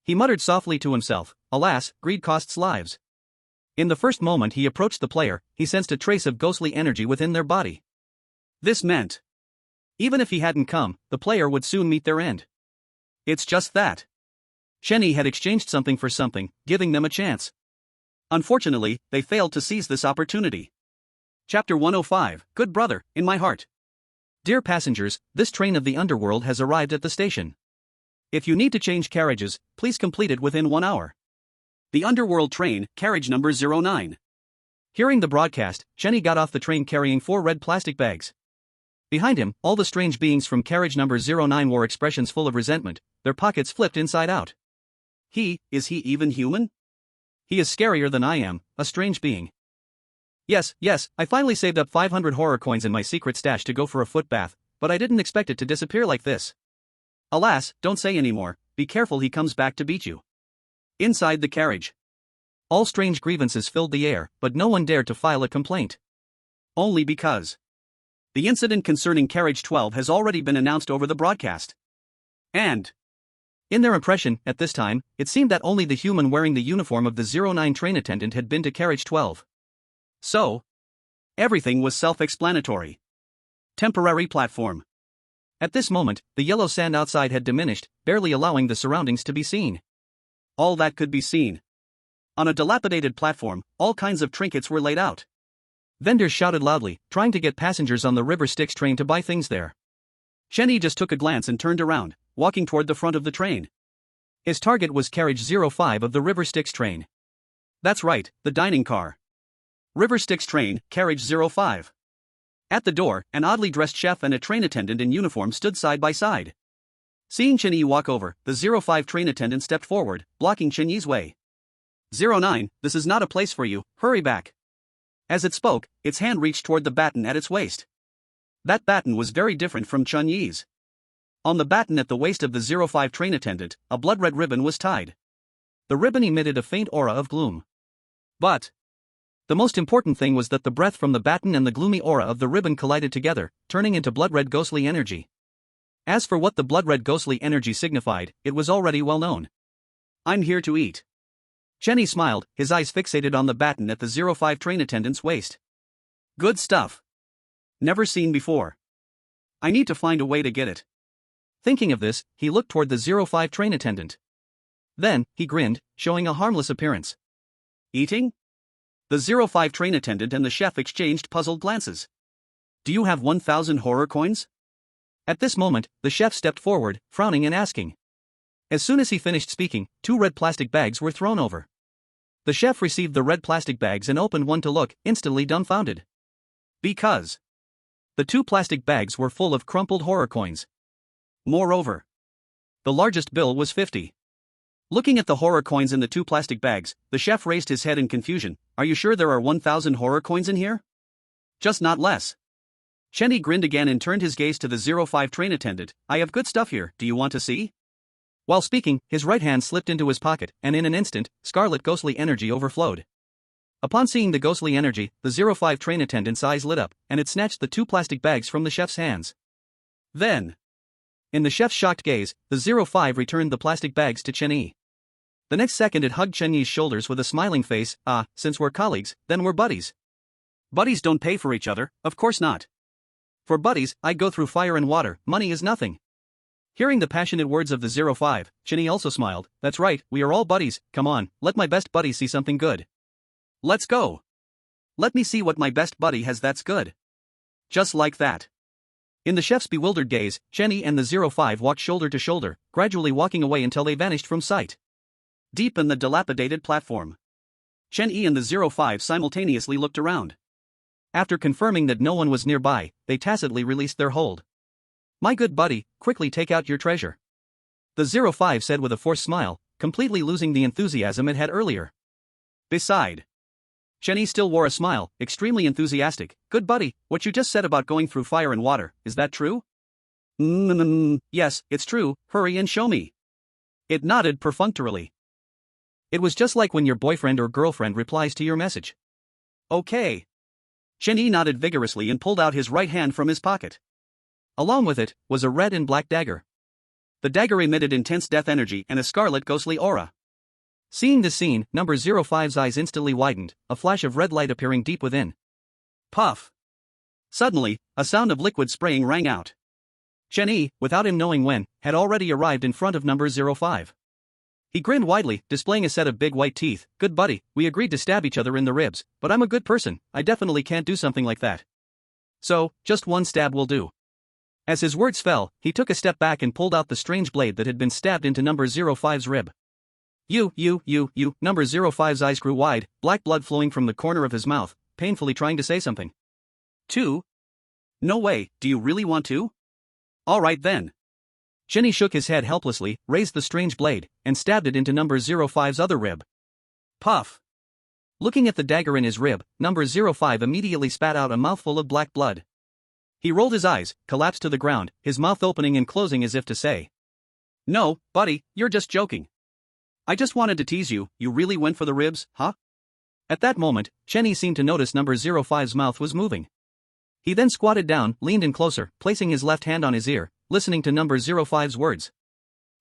He muttered softly to himself, "Alas, greed costs lives." In the first moment he approached the player, he sensed a trace of ghostly energy within their body. This meant, even if he hadn't come, the player would soon meet their end. It's just that Chen Yi had exchanged something for something, giving them a chance. Unfortunately, they failed to seize this opportunity. Chapter 105, Good Brother, in My Heart. Dear passengers, this train of the underworld has arrived at the station. If you need to change carriages, please complete it within 1 hour. The underworld train, carriage number 09. Hearing the broadcast, Chen Yi got off the train carrying 4 red plastic bags. Behind him, all the strange beings from carriage number 09 wore expressions full of resentment, their pockets flipped inside out. Is he even human? He is scarier than I am, a strange being. Yes, I finally saved up 500 horror coins in my secret stash to go for a foot bath, but I didn't expect it to disappear like this. Alas, don't say anymore, be careful he comes back to beat you. Inside the carriage, all strange grievances filled the air, but no one dared to file a complaint. Only because the incident concerning carriage 12 has already been announced over the broadcast. And in their impression, at this time, it seemed that only the human wearing the uniform of the 09 train attendant had been to carriage 12. So, everything was self-explanatory. Temporary platform. At this moment, the yellow sand outside had diminished, barely allowing the surroundings to be seen. All that could be seen. On a dilapidated platform, all kinds of trinkets were laid out. Vendors shouted loudly, trying to get passengers on the River Styx train to buy things there. Cheney just took a glance and turned around, walking toward the front of the train. His target was carriage 05 of the River Styx train. That's right, the dining car. River Styx train, carriage 05. At the door, an oddly dressed chef and a train attendant in uniform stood side by side. Seeing Cheney walk over, the 05 train attendant stepped forward, blocking Cheney's way. 09, this is not a place for you, hurry back. As it spoke, its hand reached toward the baton at its waist. That baton was very different from Chun Yi's. On the baton at the waist of the 05 train attendant, a blood-red ribbon was tied. The ribbon emitted a faint aura of gloom. But the most important thing was that the breath from the baton and the gloomy aura of the ribbon collided together, turning into blood-red ghostly energy. As for what the blood-red ghostly energy signified, it was already well known. I'm here to eat. Cheney smiled, his eyes fixated on the baton at the 05 train attendant's waist. Good stuff. Never seen before. I need to find a way to get it. Thinking of this, he looked toward the 05 train attendant. Then, he grinned, showing a harmless appearance. Eating? The 05 train attendant and the chef exchanged puzzled glances. Do you have 1,000 horror coins? At this moment, the chef stepped forward, frowning and asking. As soon as he finished speaking, 2 red plastic bags were thrown over. The chef received the red plastic bags and opened one to look, instantly dumbfounded. Because the 2 plastic bags were full of crumpled horror coins. Moreover, the largest bill was 50. Looking at the horror coins in the 2 plastic bags, the chef raised his head in confusion. Are you sure there are 1,000 horror coins in here? Just not less. Cheney grinned again and turned his gaze to the 05 train attendant. I have good stuff here, do you want to see? While speaking, his right hand slipped into his pocket, and in an instant, scarlet ghostly energy overflowed. Upon seeing the ghostly energy, the 05 train attendant's eyes lit up, and it snatched the 2 plastic bags from the chef's hands. Then, in the chef's shocked gaze, the 05 returned the plastic bags to Cheney. The next second it hugged Cheney's shoulders with a smiling face. Since we're colleagues, then we're buddies. Buddies don't pay for each other, of course not. For buddies, I'd go through fire and water, money is nothing. Hearing the passionate words of the 05, Cheney also smiled. That's right, we are all buddies, come on, let my best buddy see something good. Let's go. Let me see what my best buddy has that's good. Just like that. In the chef's bewildered gaze, Cheney and the 05 walked shoulder to shoulder, gradually walking away until they vanished from sight. Deep in the dilapidated platform, Cheney and the 05 simultaneously looked around. After confirming that no one was nearby, they tacitly released their hold. My good buddy, quickly take out your treasure. The 05 said with a forced smile, completely losing the enthusiasm it had earlier. Beside, Cheney still wore a smile, extremely enthusiastic. Good buddy, what you just said about going through fire and water, is that true? Yes, it's true, hurry and show me. It nodded perfunctorily. It was just like when your boyfriend or girlfriend replies to your message. Okay. Cheney nodded vigorously and pulled out his right hand from his pocket. Along with it, was a red and black dagger. The dagger emitted intense death energy and a scarlet ghostly aura. Seeing this scene, number 05's eyes instantly widened, a flash of red light appearing deep within. Puff. Suddenly, a sound of liquid spraying rang out. Cheney, without him knowing when, had already arrived in front of number 05. He grinned widely, displaying a set of big white teeth. Good buddy, we agreed to stab each other in the ribs, but I'm a good person, I definitely can't do something like that. So, just one stab will do. As his words fell, he took a step back and pulled out the strange blade that had been stabbed into number 05's rib. You, number 05's eyes grew wide, black blood flowing from the corner of his mouth, painfully trying to say something. 2? No way, do you really want to? All right then. Cheney shook his head helplessly, raised the strange blade, and stabbed it into number 05's other rib. Puff. Looking at the dagger in his rib, number 05 immediately spat out a mouthful of black blood. He rolled his eyes, collapsed to the ground, his mouth opening and closing as if to say, No, buddy, you're just joking. I just wanted to tease you, you really went for the ribs, huh? At that moment, Cheney seemed to notice number 05's mouth was moving. He then squatted down, leaned in closer, placing his left hand on his ear, listening to number 05's words.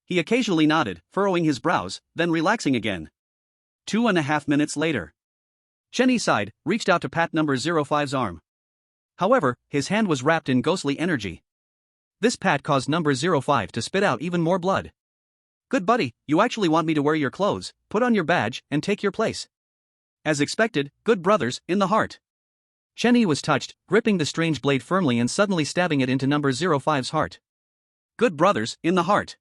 He occasionally nodded, furrowing his brows, then relaxing again. 2.5 minutes later. Chenny sighed, reached out to pat number 05's arm. However, his hand was wrapped in ghostly energy. This pat caused number 05 to spit out even more blood. Good buddy, you actually want me to wear your clothes, put on your badge, and take your place. As expected, good brothers, in the heart. Chenny was touched, gripping the strange blade firmly and suddenly stabbing it into number 05's heart. Good brothers, in the heart.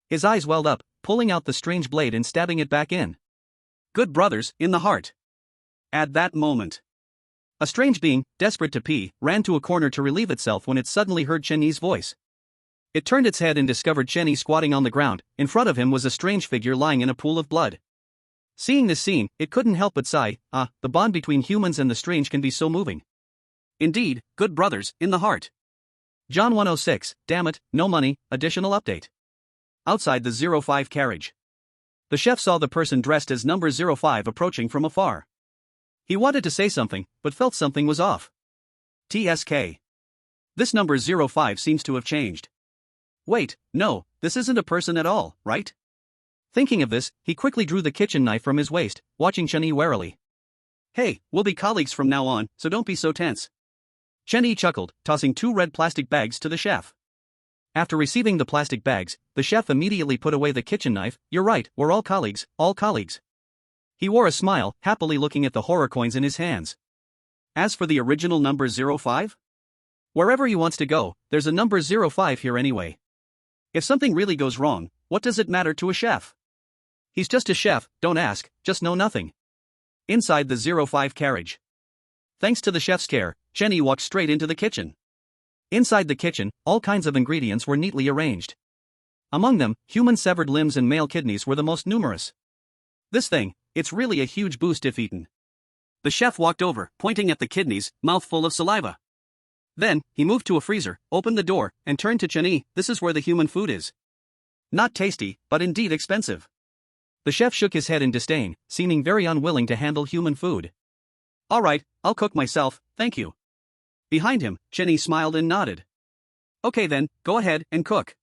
His eyes welled up, pulling out the strange blade and stabbing it back in. Good brothers, in the heart. At that moment, a strange being, desperate to pee, ran to a corner to relieve itself when it suddenly heard Chenny's voice. It turned its head and discovered Chenny squatting on the ground. In front of him was a strange figure lying in a pool of blood. Seeing this scene, it couldn't help but sigh, the bond between humans and the strange can be so moving. Indeed, good brothers, in the heart. John 106, damn it, no money, additional update. Outside the 05 carriage. The chef saw the person dressed as number 05 approaching from afar. He wanted to say something, but felt something was off. TSK. This number 05 seems to have changed. Wait, no, this isn't a person at all, right? Thinking of this, he quickly drew the kitchen knife from his waist, watching Chenny warily. Hey, we'll be colleagues from now on, so don't be so tense. Chenny chuckled, tossing 2 red plastic bags to the chef. After receiving the plastic bags, the chef immediately put away the kitchen knife. You're right, we're all colleagues, all colleagues. He wore a smile, happily looking at the horror coins in his hands. As for the original number 05? Wherever he wants to go, there's a number 05 here anyway. If something really goes wrong, what does it matter to a chef? He's just a chef, don't ask, just know nothing. Inside the 05 carriage. Thanks to the chef's care, Chenny walked straight into the kitchen. Inside the kitchen, all kinds of ingredients were neatly arranged. Among them, human severed limbs and male kidneys were the most numerous. This thing, it's really a huge boost if eaten. The chef walked over, pointing at the kidneys, mouth full of saliva. Then, he moved to a freezer, opened the door, and turned to Chenny. This is where the human food is. Not tasty, but indeed expensive. The chef shook his head in disdain, seeming very unwilling to handle human food. All right, I'll cook myself, thank you. Behind him, Chenny smiled and nodded. Okay then, go ahead and cook.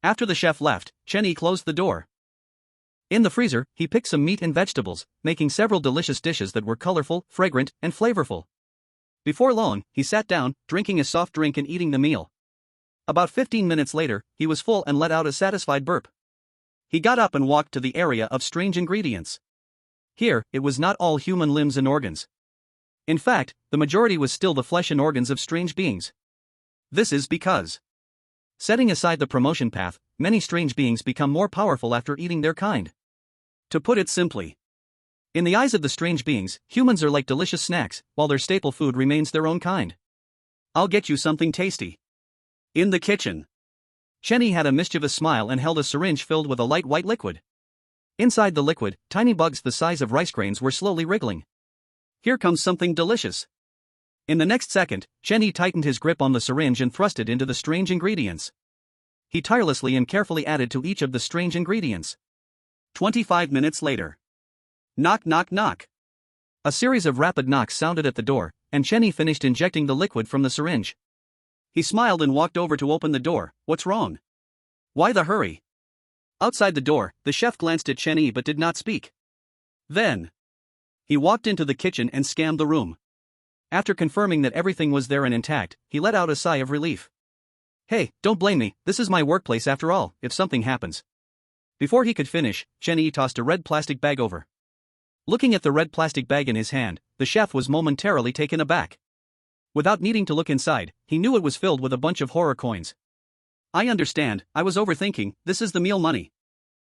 After the chef left, Chenny closed the door. In the freezer, he picked some meat and vegetables, making several delicious dishes that were colorful, fragrant, and flavorful. Before long, he sat down, drinking a soft drink and eating the meal. About 15 minutes later, he was full and let out a satisfied burp. He got up and walked to the area of strange ingredients. Here, it was not all human limbs and organs. In fact, the majority was still the flesh and organs of strange beings. This is because, setting aside the promotion path, many strange beings become more powerful after eating their kind. To put it simply, in the eyes of the strange beings, humans are like delicious snacks, while their staple food remains their own kind. I'll get you something tasty. In the kitchen, Chenny had a mischievous smile and held a syringe filled with a light white liquid. Inside the liquid, tiny bugs the size of rice grains were slowly wriggling. Here comes something delicious. In the next second, Chenny tightened his grip on the syringe and thrust it into the strange ingredients. He tirelessly and carefully added to each of the strange ingredients. 25 minutes later. Knock knock knock. A series of rapid knocks sounded at the door, and Chenny finished injecting the liquid from the syringe. He smiled and walked over to open the door. What's wrong? Why the hurry? Outside the door, the chef glanced at Chenny but did not speak. Then, he walked into the kitchen and scanned the room. After confirming that everything was there and intact, he let out a sigh of relief. Hey, don't blame me, this is my workplace after all, if something happens. Before he could finish, Chenny tossed a red plastic bag over. Looking at the red plastic bag in his hand, the chef was momentarily taken aback. Without needing to look inside, he knew it was filled with a bunch of horror coins. I understand, I was overthinking, this is the meal money.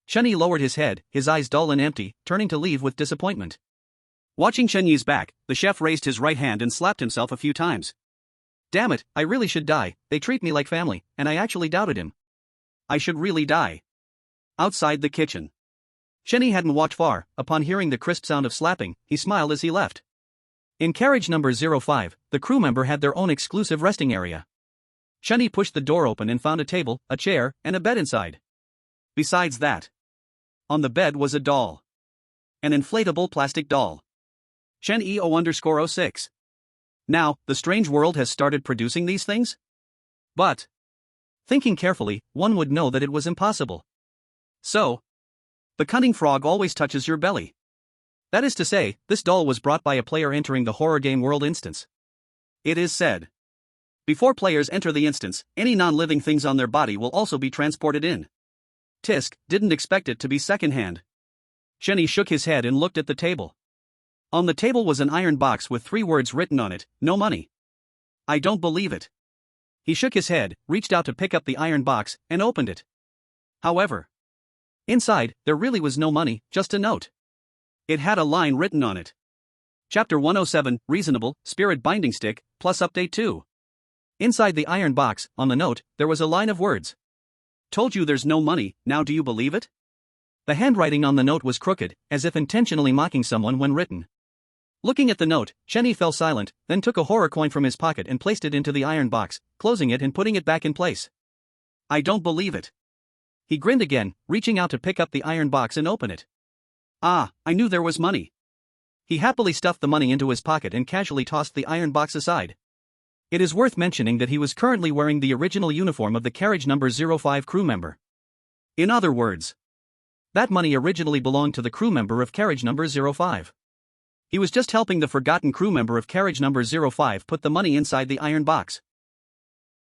Chenny lowered his head, his eyes dull and empty, turning to leave with disappointment. Watching Chenny's back, the chef raised his right hand and slapped himself a few times. Damn it, I really should die, they treat me like family, and I actually doubted him. I should really die. Outside the kitchen. Chenny hadn't walked far. Upon hearing the crisp sound of slapping, he smiled as he left. In carriage number 05, the crew member had their own exclusive resting area. Chenny pushed the door open and found a table, a chair, and a bed inside. Besides that, on the bed was a doll. An inflatable plastic doll. Chen EO_06. Now, the strange world has started producing these things? But, thinking carefully, one would know that it was impossible. So, the cunning frog always touches your belly. That is to say, this doll was brought by a player entering the horror game world instance. It is said, before players enter the instance, any non-living things on their body will also be transported in. Tisk didn't expect it to be secondhand. Shenny shook his head and looked at the table. On the table was an iron box with 3 words written on it, "No money." I don't believe it. He shook his head, reached out to pick up the iron box, and opened it. However, inside, there really was no money, just a note. It had a line written on it. Chapter 107, Reasonable, Spirit Binding Stick, plus Update 2. Inside the iron box, on the note, there was a line of words. Told you there's no money, now do you believe it? The handwriting on the note was crooked, as if intentionally mocking someone when written. Looking at the note, Shenny fell silent, then took a horror coin from his pocket and placed it into the iron box, closing it and putting it back in place. I don't believe it. He grinned again, reaching out to pick up the iron box and open it. Ah, I knew there was money. He happily stuffed the money into his pocket and casually tossed the iron box aside. It is worth mentioning that he was currently wearing the original uniform of the carriage number 05 crew member. In other words, that money originally belonged to the crew member of carriage number 05. He was just helping the forgotten crew member of carriage number 05 put the money inside the iron box.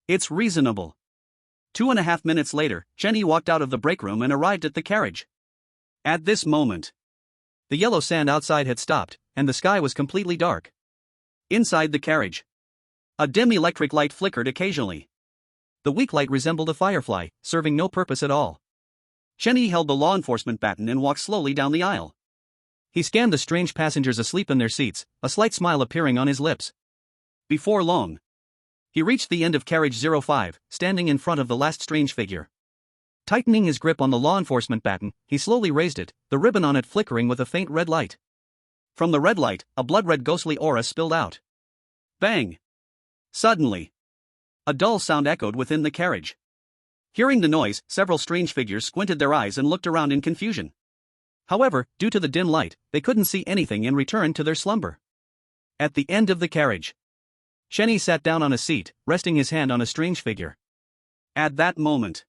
It's reasonable. 2.5 minutes later, Shenny walked out of the break room and arrived at the carriage. At this moment, the yellow sand outside had stopped, and the sky was completely dark. Inside the carriage, a dim electric light flickered occasionally. The weak light resembled a firefly, serving no purpose at all. Shenny held the law enforcement baton and walked slowly down the aisle. He scanned the strange passengers asleep in their seats, a slight smile appearing on his lips. Before long, he reached the end of carriage 05, standing in front of the last strange figure. Tightening his grip on the law enforcement baton, he slowly raised it, the ribbon on it flickering with a faint red light. From the red light, a blood-red ghostly aura spilled out. Bang! Suddenly, a dull sound echoed within the carriage. Hearing the noise, several strange figures squinted their eyes and looked around in confusion. However, due to the dim light, they couldn't see anything and returned to their slumber. At the end of the carriage, Shenny sat down on a seat, resting his hand on a strange figure. At that moment,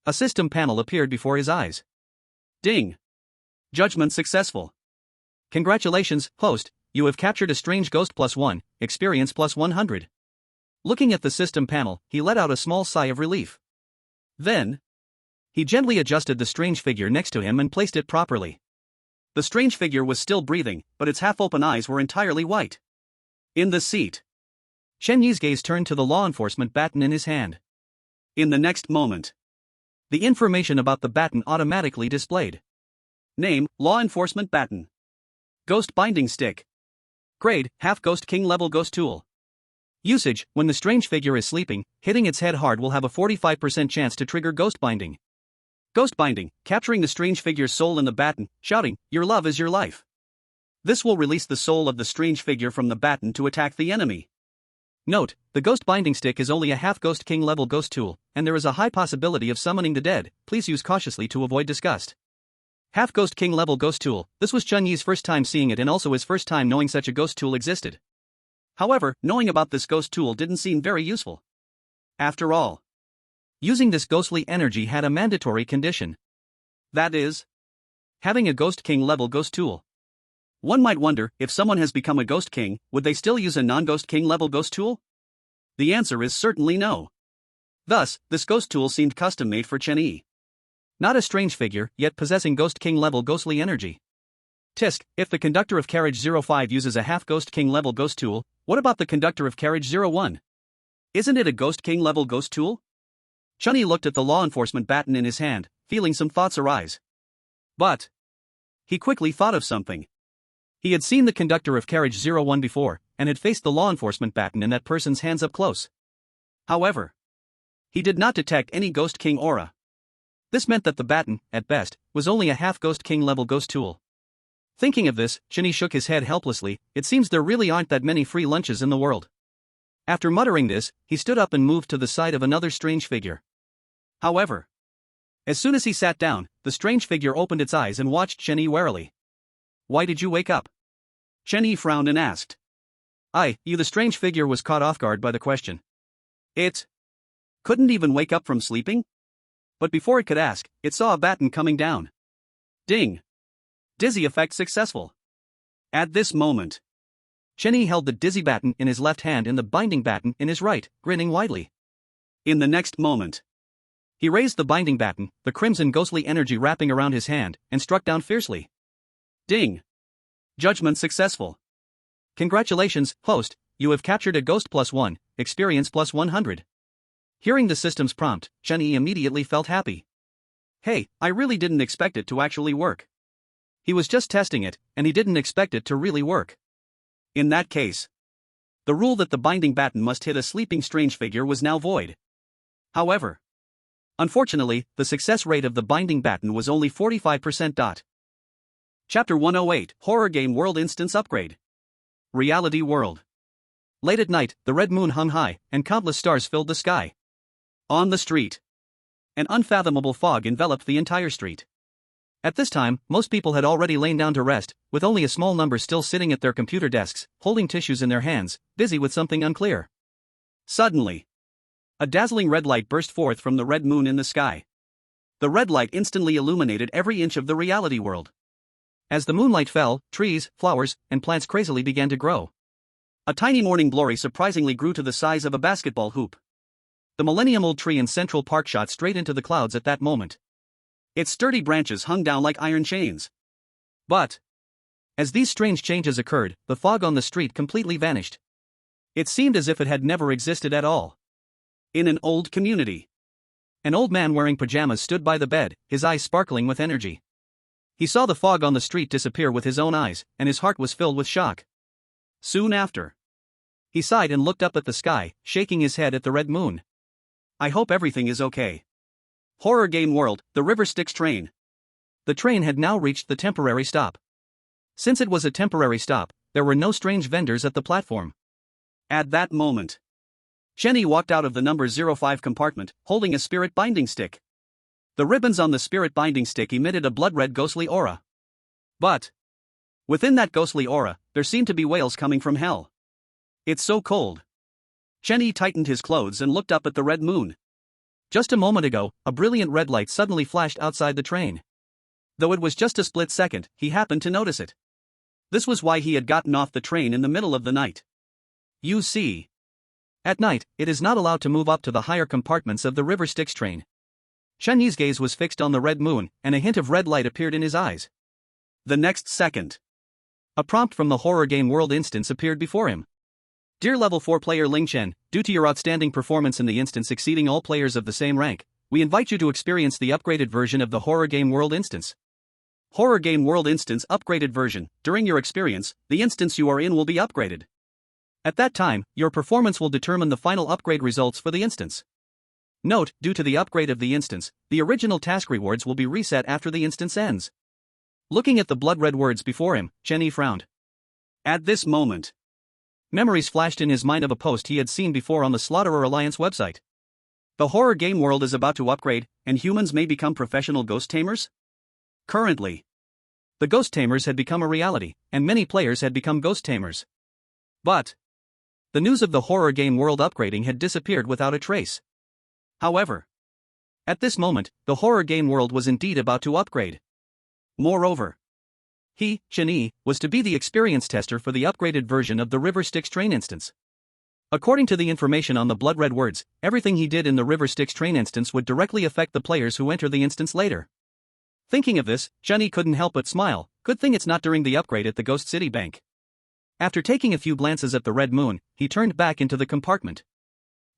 a system panel appeared before his eyes. Ding! Judgment successful. Congratulations, host, you have captured a strange ghost +1, experience +100. Looking at the system panel, he let out a small sigh of relief. Then, he gently adjusted the strange figure next to him and placed it properly. The strange figure was still breathing, but its half-open eyes were entirely white. In the seat, Shenyi's gaze turned to the law enforcement baton in his hand. In the next moment, the information about the baton automatically displayed. Name, Law Enforcement Baton. Ghost Binding Stick. Grade, Half Ghost King Level Ghost Tool. Usage, when the strange figure is sleeping, hitting its head hard will have a 45% chance to trigger ghost binding. Ghost binding, capturing the strange figure's soul in the baton, shouting, "Your love is your life." This will release the soul of the strange figure from the baton to attack the enemy. Note, the ghost binding stick is only a half ghost king level ghost tool, and there is a high possibility of summoning the dead. Please use cautiously to avoid disgust. Half ghost king level ghost tool, this was Chun Yi's first time seeing it and also his first time knowing such a ghost tool existed. However, knowing about this ghost tool didn't seem very useful. After all, using this ghostly energy had a mandatory condition. That is, having a ghost king level ghost tool. One might wonder, if someone has become a ghost king, would they still use a non-ghost king level ghost tool? The answer is certainly no. Thus, this ghost tool seemed custom-made for Chen Yi. Not a strange figure, yet possessing ghost king level ghostly energy. Tisk, if the conductor of carriage 05 uses a half ghost king level ghost tool, what about the conductor of carriage 01? Isn't it a ghost king level ghost tool? Chun-Yi looked at the law enforcement baton in his hand, feeling some thoughts arise. But he quickly thought of something. He had seen the conductor of carriage 01 before, and had faced the law enforcement baton in that person's hands up close. However, he did not detect any ghost king aura. This meant that the baton, at best, was only a half ghost king level ghost tool. Thinking of this, Chun-Yi shook his head helplessly. It seems there really aren't that many free lunches in the world. After muttering this, he stood up and moved to the side of another strange figure. However, as soon as he sat down, the strange figure opened its eyes and watched Chun-Yi warily. "Why did you wake up?" Chun-Yi frowned and asked. The strange figure was caught off guard by the question. It couldn't even wake up from sleeping? But before it could ask, it saw a baton coming down. Ding! Dizzy effect successful. At this moment, Chenny held the dizzy baton in his left hand and the binding baton in his right, grinning widely. In the next moment, he raised the binding baton, the crimson ghostly energy wrapping around his hand, and struck down fiercely. Ding! Judgment successful. Congratulations, host, you have captured a ghost +1, experience +100. Hearing the system's prompt, Chenny immediately felt happy. Hey, I really didn't expect it to actually work. He was just testing it, and he didn't expect it to really work. In that case, the rule that the binding baton must hit a sleeping strange figure was now void. However, unfortunately, the success rate of the binding baton was only 45%. Chapter 108, Horror Game World Instance Upgrade. Reality World. Late at night, the red moon hung high, and countless stars filled the sky. On the street, an unfathomable fog enveloped the entire street. At this time, most people had already lain down to rest, with only a small number still sitting at their computer desks, holding tissues in their hands, busy with something unclear. Suddenly, a dazzling red light burst forth from the red moon in the sky. The red light instantly illuminated every inch of the reality world. As the moonlight fell, trees, flowers, and plants crazily began to grow. A tiny morning glory surprisingly grew to the size of a basketball hoop. The millennium-old tree in Central Park shot straight into the clouds at that moment. Its sturdy branches hung down like iron chains. But, as these strange changes occurred, the fog on the street completely vanished. It seemed as if it had never existed at all. In an old community, an old man wearing pajamas stood by the bed, his eyes sparkling with energy. He saw the fog on the street disappear with his own eyes, and his heart was filled with shock. Soon after, he sighed and looked up at the sky, shaking his head at the red moon. I hope everything is okay. Horror Game World, the River Styx train. The train had now reached the temporary stop. Since it was a temporary stop, there were no strange vendors at the platform. At that moment, Chenny walked out of the number 05 compartment, holding a spirit binding stick. The ribbons on the spirit binding stick emitted a blood-red ghostly aura. But, within that ghostly aura, there seemed to be wails coming from hell. It's so cold. Chenny tightened his clothes and looked up at the red moon. Just a moment ago, a brilliant red light suddenly flashed outside the train. Though it was just a split second, he happened to notice it. This was why he had gotten off the train in the middle of the night. You see, at night, it is not allowed to move up to the higher compartments of the River Styx train. Chenny's gaze was fixed on the red moon, and a hint of red light appeared in his eyes. The next second, a prompt from the Horror Game World instance appeared before him. Dear Level 4 player Ling Chen, due to your outstanding performance in the instance exceeding all players of the same rank, we invite you to experience the upgraded version of the Horror Game World instance. Horror Game World instance upgraded version. During your experience, the instance you are in will be upgraded. At that time, your performance will determine the final upgrade results for the instance. Note, due to the upgrade of the instance, the original task rewards will be reset after the instance ends. Looking at the blood-red words before him, Chenny frowned. At this moment, memories flashed in his mind of a post he had seen before on the Slaughterer Alliance website. The Horror Game World is about to upgrade, and humans may become professional ghost tamers? Currently, the ghost tamers had become a reality, and many players had become ghost tamers. But the news of the Horror Game World upgrading had disappeared without a trace. However, at this moment, the Horror Game World was indeed about to upgrade. Moreover, he, Chenny, was to be the experience tester for the upgraded version of the River Styx train instance. According to the information on the blood-red words, everything he did in the River Styx train instance would directly affect the players who enter the instance later. Thinking of this, Chenny couldn't help but smile. Good thing it's not during the upgrade at the Ghost City Bank. After taking a few glances at the red moon, he turned back into the compartment.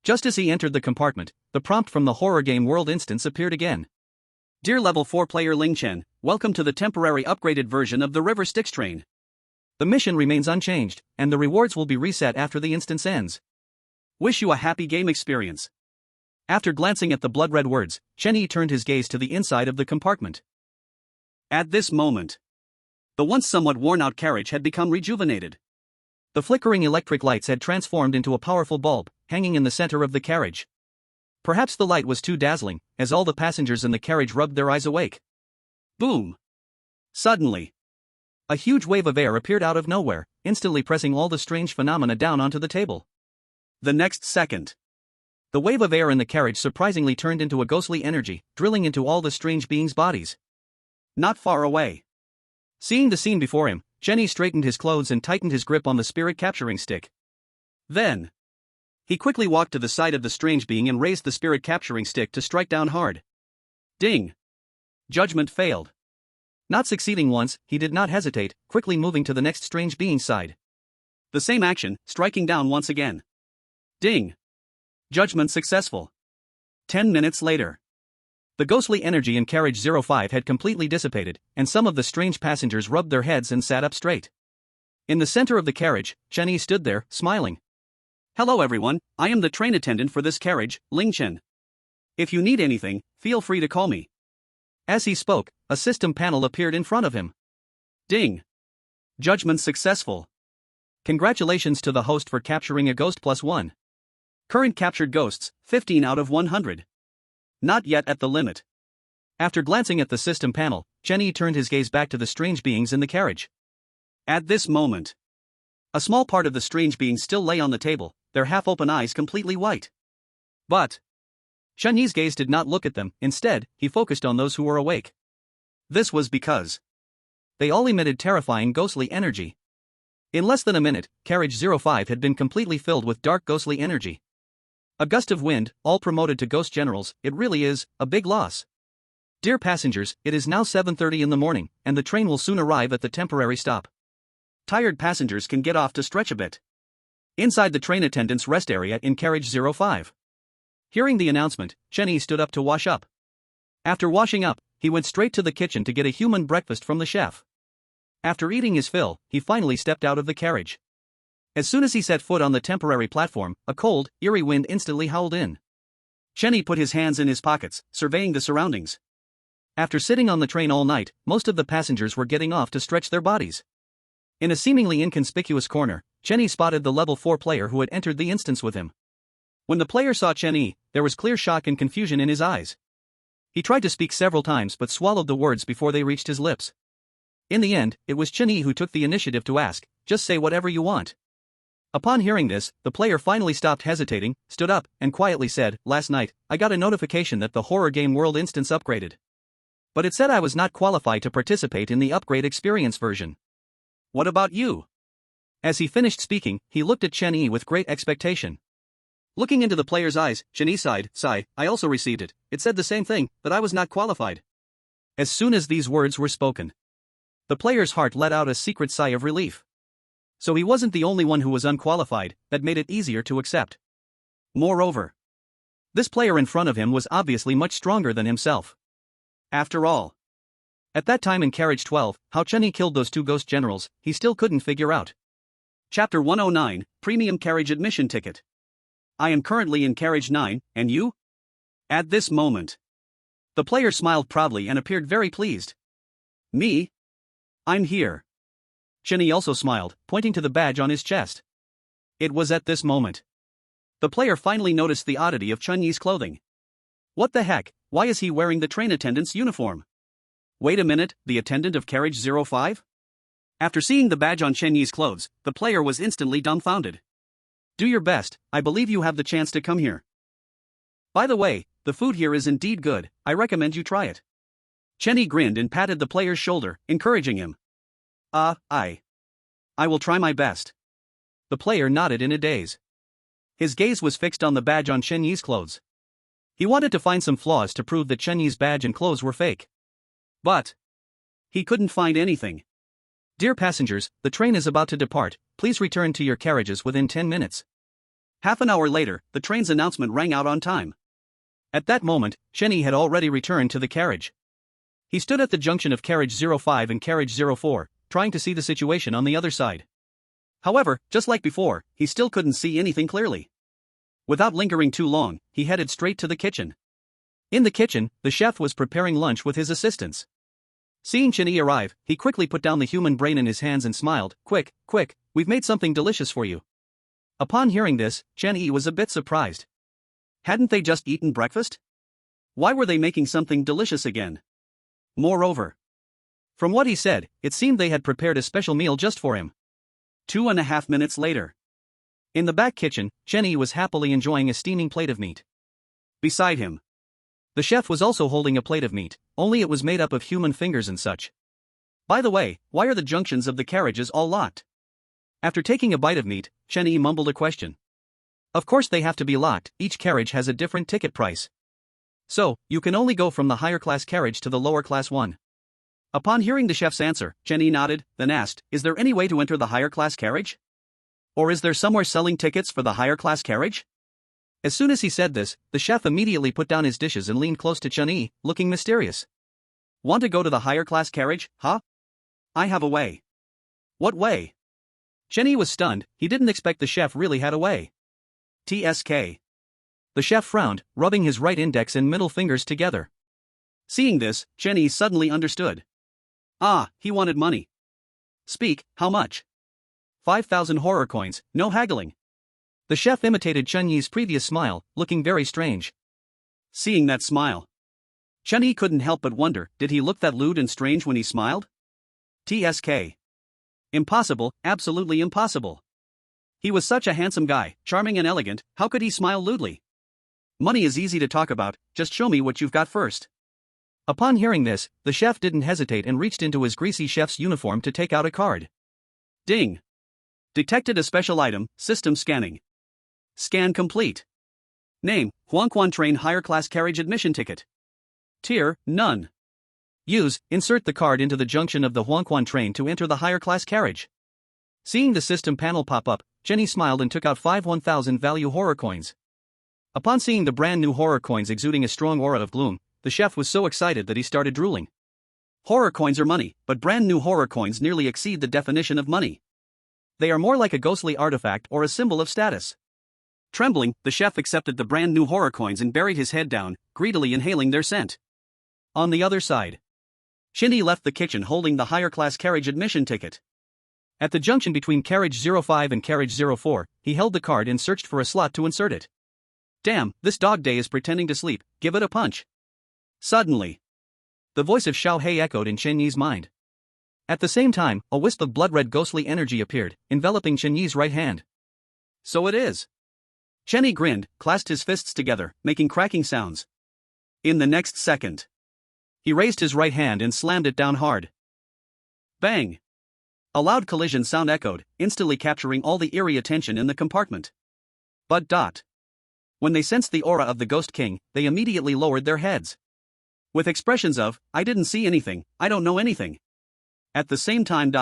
Just as he entered the compartment, the prompt from the Horror Game World instance appeared again. Dear Level 4 player Ling Chen, welcome to the temporary upgraded version of the River Styx train. The mission remains unchanged, and the rewards will be reset after the instance ends. Wish you a happy game experience. After glancing at the blood-red words, Chenny turned his gaze to the inside of the compartment. At this moment, the once somewhat worn-out carriage had become rejuvenated. The flickering electric lights had transformed into a powerful bulb, hanging in the center of the carriage. Perhaps the light was too dazzling, as all the passengers in the carriage rubbed their eyes awake. Boom! Suddenly, a huge wave of air appeared out of nowhere, instantly pressing all the strange phenomena down onto the table. The next second, the wave of air in the carriage surprisingly turned into a ghostly energy, drilling into all the strange beings' bodies. Not far away, seeing the scene before him, Chenny straightened his clothes and tightened his grip on the spirit capturing stick. Then, he quickly walked to the side of the strange being and raised the spirit capturing stick to strike down hard. Ding! Judgment failed. Not succeeding once, he did not hesitate, quickly moving to the next strange being's side. The same action, striking down once again. Ding! Judgment successful. 10 minutes later. The ghostly energy in carriage 05 had completely dissipated, and some of the strange passengers rubbed their heads and sat up straight. In the center of the carriage, Chenny stood there, smiling. "Hello everyone, I am the train attendant for this carriage, Ling Chen. If you need anything, feel free to call me." As he spoke, a system panel appeared in front of him. Ding! Judgment successful. Congratulations to the host for capturing a ghost +1. Current captured ghosts, 15 out of 100. Not yet at the limit. After glancing at the system panel, Chenny turned his gaze back to the strange beings in the carriage. At this moment, a small part of the strange beings still lay on the table, their half-open eyes completely white. But Chenny's gaze did not look at them, instead, he focused on those who were awake. This was because they all emitted terrifying ghostly energy. In less than a minute, carriage 05 had been completely filled with dark ghostly energy. A gust of wind, all promoted to ghost generals, it really is a big loss. Dear passengers, it is now 7:30 in the morning, and the train will soon arrive at the temporary stop. Tired passengers can get off to stretch a bit inside the train attendant's rest area in carriage 05. Hearing the announcement, Chenny stood up to wash up. After washing up, he went straight to the kitchen to get a human breakfast from the chef. After eating his fill, he finally stepped out of the carriage. As soon as he set foot on the temporary platform, a cold, eerie wind instantly howled in. Chenny put his hands in his pockets, surveying the surroundings. After sitting on the train all night, most of the passengers were getting off to stretch their bodies. In a seemingly inconspicuous corner, Chenny spotted the level 4 player who had entered the instance with him. When the player saw Chenny, there was clear shock and confusion in his eyes. He tried to speak several times but swallowed the words before they reached his lips. In the end, it was Chenny who took the initiative to ask, "Just say whatever you want." Upon hearing this, the player finally stopped hesitating, stood up, and quietly said, "Last night, I got a notification that the horror game world instance upgraded. But it said I was not qualified to participate in the upgrade experience version. What about you?" As he finished speaking, he looked at Chenny with great expectation. Looking into the player's eyes, Chenny sighed, "I also received it. It said the same thing, that I was not qualified." As soon as these words were spoken, the player's heart let out a secret sigh of relief. So he wasn't the only one who was unqualified, that made it easier to accept. Moreover, this player in front of him was obviously much stronger than himself. After all, at that time in carriage 12, how Chenny killed those two ghost generals, he still couldn't figure out. Chapter 109, Premium Carriage Admission Ticket. I am currently in carriage 9, and you? At this moment, the player smiled proudly and appeared very pleased. Me? I'm here. Chenny also smiled, pointing to the badge on his chest. It was at this moment the player finally noticed the oddity of Chenny's clothing. What the heck, why is he wearing the train attendant's uniform? Wait a minute, the attendant of carriage 05? After seeing the badge on Chenny's clothes, the player was instantly dumbfounded. Do your best, I believe you have the chance to come here. By the way, the food here is indeed good, I recommend you try it. Chenny grinned and patted the player's shoulder, encouraging him. I will try my best. The player nodded in a daze. His gaze was fixed on the badge on Chenny's clothes. He wanted to find some flaws to prove that Chenny's badge and clothes were fake. But he couldn't find anything. Dear passengers, the train is about to depart, please return to your carriages within 10 minutes. Half an hour later, the train's announcement rang out on time. At that moment, Chenny had already returned to the carriage. He stood at the junction of carriage 05 and carriage 04, trying to see the situation on the other side. However, just like before, he still couldn't see anything clearly. Without lingering too long, he headed straight to the kitchen. In the kitchen, the chef was preparing lunch with his assistants. Seeing Chenny arrive, he quickly put down the human brain in his hands and smiled, quick, we've made something delicious for you." Upon hearing this, Chenny was a bit surprised. Hadn't they just eaten breakfast? Why were they making something delicious again? Moreover, from what he said, it seemed they had prepared a special meal just for him. 2.5 minutes later. In the back kitchen, Chenny was happily enjoying a steaming plate of meat. Beside him, the chef was also holding a plate of meat, only it was made up of human fingers and such. By the way, why are the junctions of the carriages all locked? After taking a bite of meat, Chen Yi mumbled a question. Of course they have to be locked, each carriage has a different ticket price. So, you can only go from the higher class carriage to the lower class one. Upon hearing the chef's answer, Chen Yi nodded, then asked, is there any way to enter the higher class carriage? Or is there somewhere selling tickets for the higher class carriage? As soon as he said this, the chef immediately put down his dishes and leaned close to Chen Yi, looking mysterious. Want to go to the higher class carriage, huh? I have a way. What way? Chen Yi was stunned, he didn't expect the chef really had a way. TSK. The chef frowned, rubbing his right index and middle fingers together. Seeing this, Chen Yi suddenly understood. Ah, he wanted money. Speak, how much? 5,000 horror coins, no haggling. The chef imitated Chen Yi's previous smile, looking very strange. Seeing that smile, Chen Yi couldn't help but wonder, did he look that lewd and strange when he smiled? TSK. Impossible, absolutely impossible. He was such a handsome guy, charming and elegant, how could he smile lewdly? Money is easy to talk about, just show me what you've got first. Upon hearing this, the chef didn't hesitate and reached into his greasy chef's uniform to take out a card. Ding! Detected a special item, system scanning. Scan complete. Name, Huangquan Train Higher Class Carriage Admission Ticket. Tier, none. Use, insert the card into the junction of the Huangquan train to enter the higher class carriage. Seeing the system panel pop up, Chen Yi smiled and took out 5 1,000 value horror coins. Upon seeing the brand new horror coins exuding a strong aura of gloom, the chef was so excited that he started drooling. Horror coins are money, but brand new horror coins nearly exceed the definition of money. They are more like a ghostly artifact or a symbol of status. Trembling, the chef accepted the brand new horror coins and buried his head down, greedily inhaling their scent. On the other side, Chen Yi left the kitchen holding the higher class carriage admission ticket. At the junction between carriage 05 and carriage 04, he held the card and searched for a slot to insert it. Damn, this dog day is pretending to sleep, give it a punch. Suddenly, the voice of Xiao Hei echoed in Chen Yi's mind. At the same time, a wisp of blood-red ghostly energy appeared, enveloping Chen Yi's right hand. So it is. Chen Yi grinned, clasped his fists together, making cracking sounds. In the next second, he raised his right hand and slammed it down hard. Bang! A loud collision sound echoed, instantly capturing all the eerie attention in the compartment. But when they sensed the aura of the Ghost King, they immediately lowered their heads. With expressions of, I didn't see anything, I don't know anything. At the same time,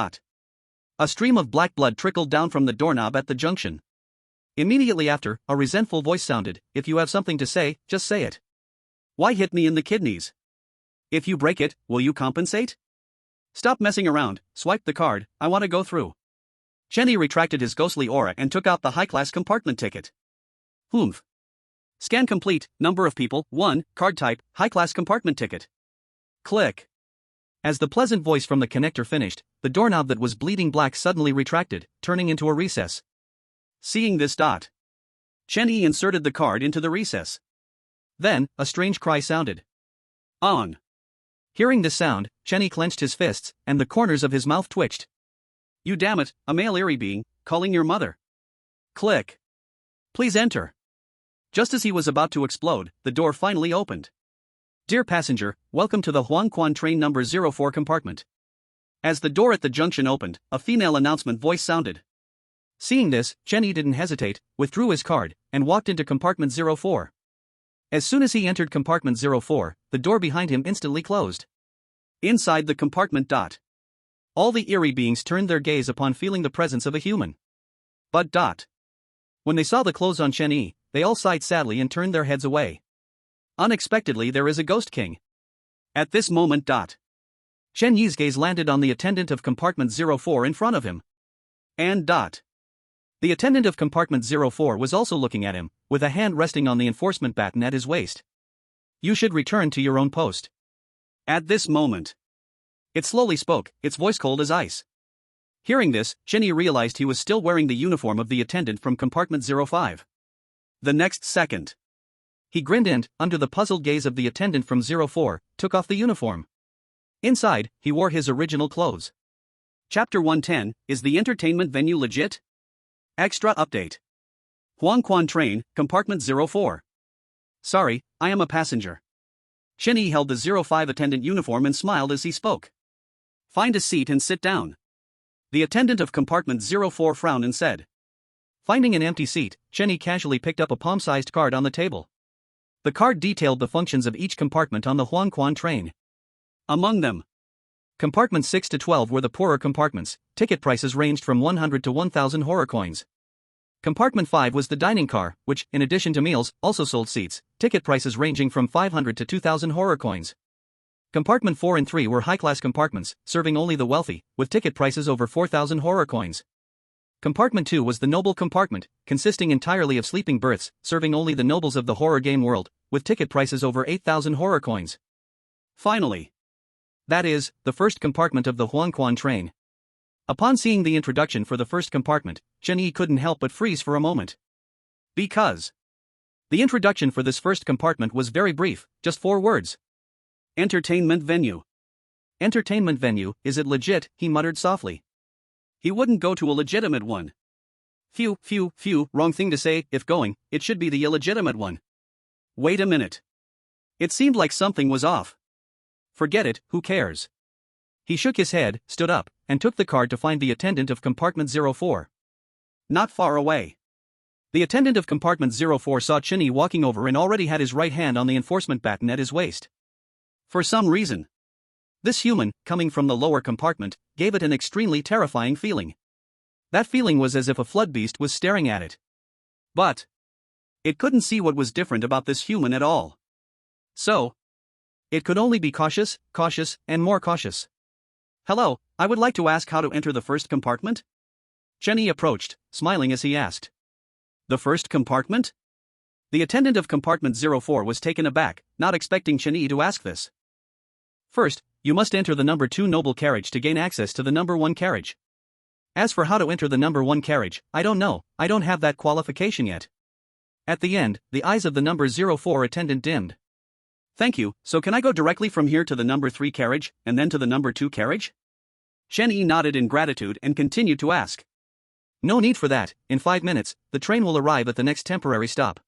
a stream of black blood trickled down from the doorknob at the junction. Immediately after, a resentful voice sounded, if you have something to say, just say it. Why hit me in the kidneys? If you break it, will you compensate? Stop messing around, swipe the card, I want to go through. Chen Yi retracted his ghostly aura and took out the high-class compartment ticket. Humph. Scan complete, number of people, 1, card type, high-class compartment ticket. Click. As the pleasant voice from the connector finished, the doorknob that was bleeding black suddenly retracted, turning into a recess. Seeing this, Chen Yi inserted the card into the recess. Then, a strange cry sounded. On. Hearing this sound, Chen Yi clenched his fists, and the corners of his mouth twitched. You damn it, a male eerie being, calling your mother. Click. Please enter. Just as he was about to explode, the door finally opened. Dear passenger, welcome to the Huangquan train number 04 compartment. As the door at the junction opened, a female announcement voice sounded. Seeing this, Chen Yi didn't hesitate, withdrew his card, and walked into compartment 04. As soon as he entered compartment 04, the door behind him instantly closed. Inside the compartment, all the eerie beings turned their gaze upon feeling the presence of a human. But when they saw the clothes on Chen Yi, they all sighed sadly and turned their heads away. Unexpectedly, there is a Ghost King. At this moment, Chen Yi's gaze landed on the attendant of compartment 04 in front of him. And the attendant of compartment 04 was also looking at him, with a hand resting on the enforcement baton at his waist. You should return to your own post. At this moment, it slowly spoke, its voice cold as ice. Hearing this, Chen Yi realized he was still wearing the uniform of the attendant from compartment 05. The next second, he grinned and, under the puzzled gaze of the attendant from 04, took off the uniform. Inside, he wore his original clothes. Chapter 110, Is the entertainment venue legit? Extra update. Huangquan train, compartment 04. Sorry, I am a passenger. Chen Yi held the 05 attendant uniform and smiled as he spoke. Find a seat and sit down. The attendant of compartment 04 frowned and said. Finding an empty seat, Chenny casually picked up a palm-sized card on the table. The card detailed the functions of each compartment on the Huangquan train. Among them, compartments 6 to 12 were the poorer compartments, ticket prices ranged from 100 to 1,000 horror coins. Compartment 5 was the dining car, which, in addition to meals, also sold seats, ticket prices ranging from 500 to 2,000 horror coins. Compartment 4 and 3 were high-class compartments, serving only the wealthy, with ticket prices over 4,000 horror coins. Compartment 2 was the noble compartment, consisting entirely of sleeping berths, serving only the nobles of the horror game world, with ticket prices over 8,000 horror coins. Finally, that is, the first compartment of the Huangquan train. Upon seeing the introduction for the first compartment, Chenyi couldn't help but freeze for a moment. Because the introduction for this first compartment was very brief, just 4 words. Entertainment venue. Entertainment venue, is it legit? He muttered softly. He wouldn't go to a legitimate one. Phew, wrong thing to say, if going, it should be the illegitimate one. Wait a minute. It seemed like something was off. Forget it, who cares? He shook his head, stood up, and took the card to find the attendant of compartment 04. Not far away. The attendant of compartment 04 saw Chenyi walking over and already had his right hand on the enforcement baton at his waist. For some reason, this human, coming from the lower compartment, gave it an extremely terrifying feeling. That feeling was as if a flood beast was staring at it. But it couldn't see what was different about this human at all. So it could only be cautious, and more cautious. Hello, I would like to ask how to enter the first compartment? Chenyi approached, smiling as he asked. The first compartment? The attendant of compartment 04 was taken aback, not expecting Chenyi to ask this. First, you must enter the number 2 noble carriage to gain access to the number 1 carriage. As for how to enter the number 1 carriage, I don't know, I don't have that qualification yet. At the end, the eyes of the number 04 attendant dimmed. Thank you, so can I go directly from here to the number 3 carriage, and then to the number 2 carriage? Chenyi nodded in gratitude and continued to ask. No need for that, in 5 minutes, the train will arrive at the next temporary stop.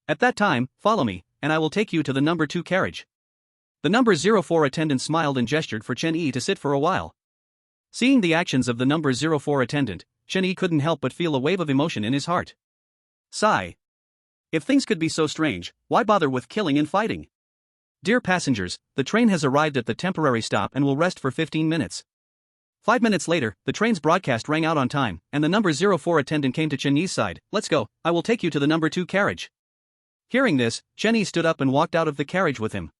At that time, follow me, and I will take you to the number 2 carriage. The number 04 attendant smiled and gestured for Chenyi to sit for a while. Seeing the actions of the number 04 attendant, Chenyi couldn't help but feel a wave of emotion in his heart. Sigh. If things could be so strange, why bother with killing and fighting? Dear passengers, the train has arrived at the temporary stop and will rest for 15 minutes. 5 minutes later, the train's broadcast rang out on time, and the number 04 attendant came to Chenyi's side. Let's go, I will take you to the number 2 carriage. Hearing this, Chenyi stood up and walked out of the carriage with him.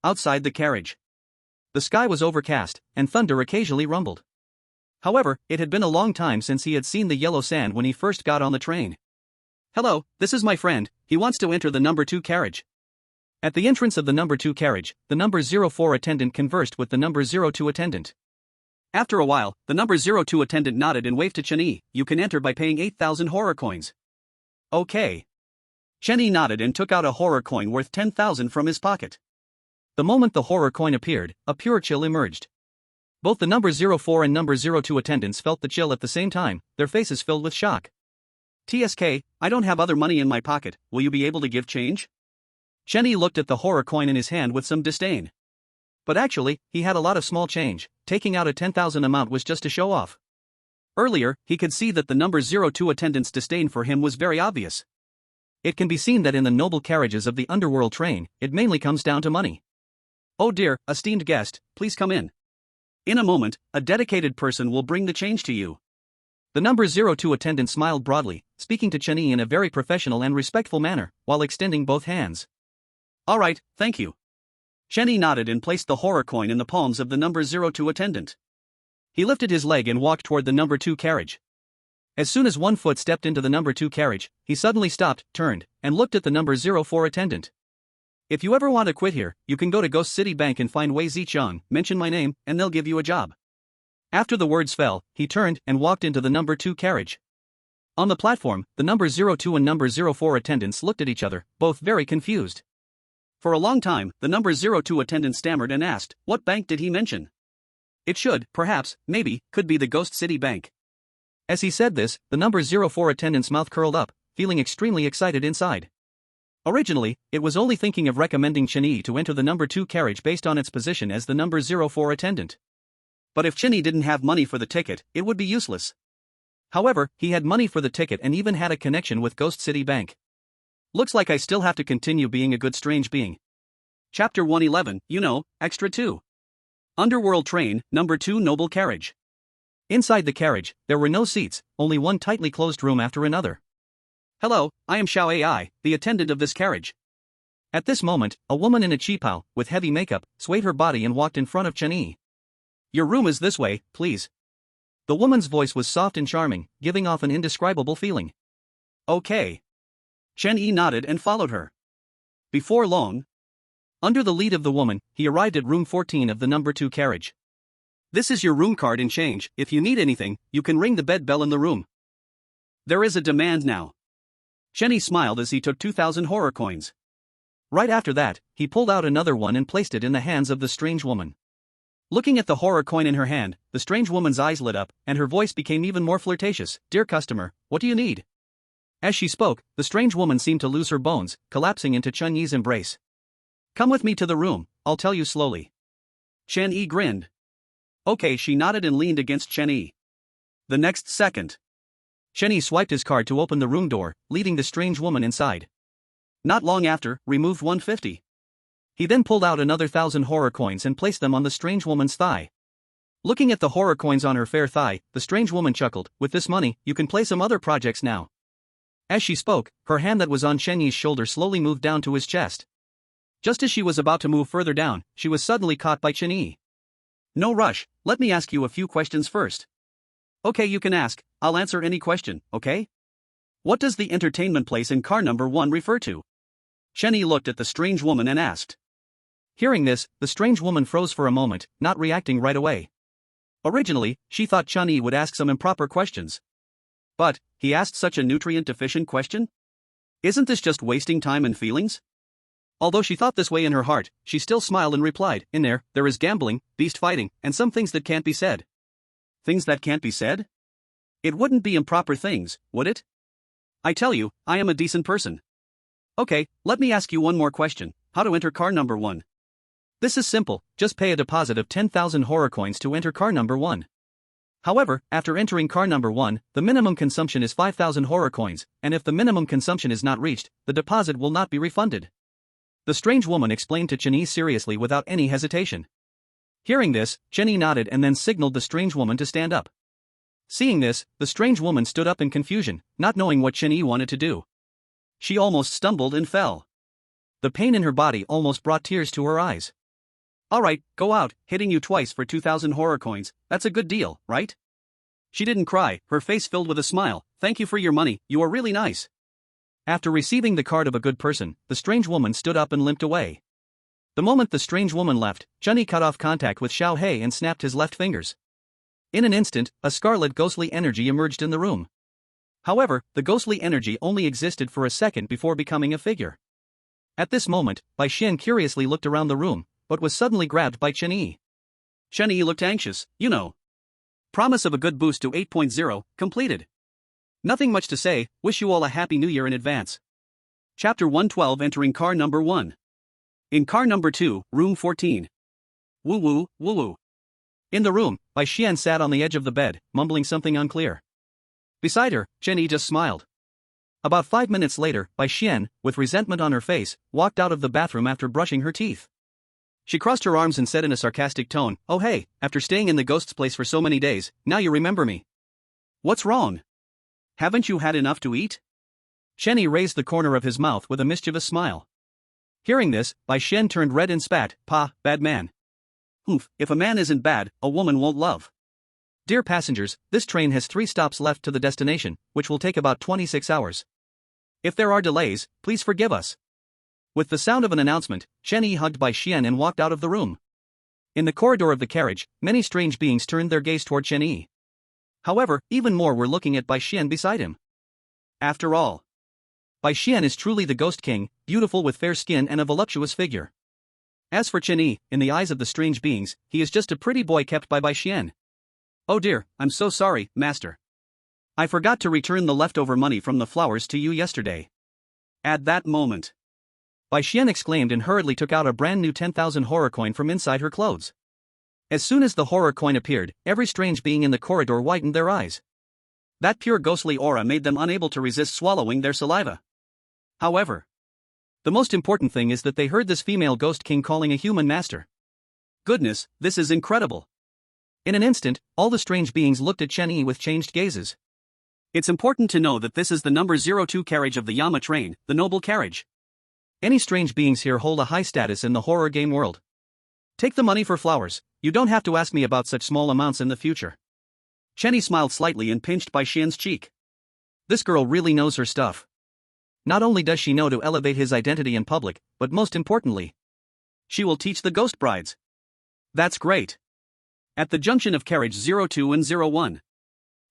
Outside the carriage, the sky was overcast, and thunder occasionally rumbled. However, it had been a long time since he had seen the yellow sand when he first got on the train. Hello, this is my friend, he wants to enter the number 2 carriage. At the entrance of the number 2 carriage, the number 04 attendant conversed with the number 02 attendant. After a while, the number 02 attendant nodded and waved to Chenyi. You can enter by paying 8,000 horror coins. Okay. Chenyi nodded and took out a horror coin worth 10,000 from his pocket. The moment the horror coin appeared, a pure chill emerged. Both the number 04 and number 02 attendants felt the chill at the same time, their faces filled with shock. TSK, I don't have other money in my pocket, will you be able to give change? Chenyi looked at the horror coin in his hand with some disdain. But actually, he had a lot of small change, taking out a 10,000 amount was just to show off. Earlier, he could see that the number 02 attendant's disdain for him was very obvious. It can be seen that in the noble carriages of the underworld train, it mainly comes down to money. Oh dear, esteemed guest, please come in. In a moment, a dedicated person will bring the change to you. The number 02 attendant smiled broadly, speaking to Chenyi in a very professional and respectful manner, while extending both hands. All right, thank you. Chenyi nodded and placed the horror coin in the palms of the number 02 attendant. He lifted his leg and walked toward the number 2 carriage. As soon as one foot stepped into the number 2 carriage, he suddenly stopped, turned, and looked at the number 04 attendant. If you ever want to quit here, you can go to Ghost City Bank and find Wei Zicheng, mention my name, and they'll give you a job. After the words fell, he turned and walked into the number 2 carriage. On the platform, the number 02 and number 04 attendants looked at each other, both very confused. For a long time, the number 02 attendant stammered and asked, what bank did he mention? It should, perhaps, maybe, could be the Ghost City Bank. As he said this, the number 04 attendant's mouth curled up, feeling extremely excited inside. Originally, it was only thinking of recommending Chenyi to enter the number 2 carriage based on its position as the number 04 attendant. But if Chinny didn't have money for the ticket, it would be useless. However, he had money for the ticket and even had a connection with Ghost City Bank. Looks like I still have to continue being a good strange being. Chapter 111, Extra 2. Underworld Train, Number 2 Noble Carriage. Inside the carriage, there were no seats, only one tightly closed room after another. Hello, I am Xiao Ai, the attendant of this carriage. At this moment, a woman in a qipao, with heavy makeup, swayed her body and walked in front of Chen Yi. Your room is this way, please. The woman's voice was soft and charming, giving off an indescribable feeling. Okay. Chen Yi nodded and followed her. Before long, under the lead of the woman, he arrived at room 14 of the number 2 carriage. This is your room card and change. If you need anything, you can ring the bed bell in the room. There is a demand now. Chen Yi smiled as he took 2,000 horror coins. Right after that, he pulled out another one and placed it in the hands of the strange woman. Looking at the horror coin in her hand, the strange woman's eyes lit up, and her voice became even more flirtatious. Dear customer, what do you need? As she spoke, the strange woman seemed to lose her bones, collapsing into Chen Yi's embrace. Come with me to the room, I'll tell you slowly. Chen Yi grinned. Okay, she nodded and leaned against Chen Yi. The next second, Chen Yi swiped his card to open the room door, leading the strange woman inside. Not long after, removed 150. He then pulled out another 1,000 horror coins and placed them on the strange woman's thigh. Looking at the horror coins on her fair thigh, the strange woman chuckled, with this money, you can play some other projects now. As she spoke, her hand that was on Chen Yi's shoulder slowly moved down to his chest. Just as she was about to move further down, she was suddenly caught by Chen Yi. No rush, let me ask you a few questions first. Okay, you can ask, I'll answer any question, okay? What does the entertainment place in car number 1 refer to? Chen Yi looked at the strange woman and asked. Hearing this, the strange woman froze for a moment, not reacting right away. Originally, she thought Chen Yi would ask some improper questions. But, he asked such a nutrient-deficient question? Isn't this just wasting time and feelings? Although she thought this way in her heart, she still smiled and replied, in there is gambling, beast fighting, and some things that can't be said. Things that can't be said? It wouldn't be improper things, would it? I tell you, I am a decent person. Okay, let me ask you one more question. How to enter car number 1? This is simple, just pay a deposit of 10,000 horror coins to enter car number 1. However, after entering car number 1, the minimum consumption is 5,000 horror coins, and if the minimum consumption is not reached, the deposit will not be refunded. The strange woman explained to Chen Yi seriously without any hesitation. Hearing this, Chen Yi nodded and then signaled the strange woman to stand up. Seeing this, the strange woman stood up in confusion, not knowing what Chen Yi wanted to do. She almost stumbled and fell. The pain in her body almost brought tears to her eyes. Alright, go out, hitting you twice for 2,000 horror coins, that's a good deal, right? She didn't cry, her face filled with a smile. Thank you for your money, you are really nice. After receiving the card of a good person, the strange woman stood up and limped away. The moment the strange woman left, Chen Yi cut off contact with Xiao Hei and snapped his left fingers. In an instant, a scarlet ghostly energy emerged in the room. However, the ghostly energy only existed for a second before becoming a figure. At this moment, Bai Xian curiously looked around the room, but was suddenly grabbed by Chen Yi. Chen Yi looked anxious, Promise of a good boost to 8.0, completed. Nothing much to say, wish you all a happy new year in advance. Chapter 112 Entering car number 1. In car number 2, room 14. Woo woo, woo woo. In the room, Bai Xian sat on the edge of the bed, mumbling something unclear. Beside her, Chen Yi just smiled. About 5 minutes later, Bai Xian, with resentment on her face, walked out of the bathroom after brushing her teeth. She crossed her arms and said in a sarcastic tone, Oh hey, after staying in the ghost's place for so many days, now you remember me. What's wrong? Haven't you had enough to eat? Chen Yi raised the corner of his mouth with a mischievous smile. Hearing this, Bai Xian turned red and spat, bad man. Oof, if a man isn't bad, a woman won't love. Dear passengers, this train has 3 stops left to the destination, which will take about 26 hours. If there are delays, please forgive us. With the sound of an announcement, Chen Yi hugged Bai Xian and walked out of the room. In the corridor of the carriage, many strange beings turned their gaze toward Chen Yi. However, even more were looking at Bai Xian beside him. After all, Bai Xian is truly the Ghost King, beautiful with fair skin and a voluptuous figure. As for Chen Yi, in the eyes of the strange beings, he is just a pretty boy kept by Bai Xian. Oh dear, I'm so sorry, master. I forgot to return the leftover money from the flowers to you yesterday. At that moment, Bai Xian exclaimed and hurriedly took out a brand new 10,000 horror coin from inside her clothes. As soon as the horror coin appeared, every strange being in the corridor widened their eyes. That pure ghostly aura made them unable to resist swallowing their saliva. However, the most important thing is that they heard this female ghost king calling a human master. Goodness, this is incredible. In an instant, all the strange beings looked at Chen Yi with changed gazes. It's important to know that this is the number 02 carriage of the Yama train, the noble carriage. Any strange beings here hold a high status in the horror game world. Take the money for flowers, you don't have to ask me about such small amounts in the future. Chen Yi smiled slightly and pinched Bai Xian's cheek. This girl really knows her stuff. Not only does she know to elevate his identity in public, but most importantly, she will teach the ghost brides. That's great. At the junction of carriage 02 and 01.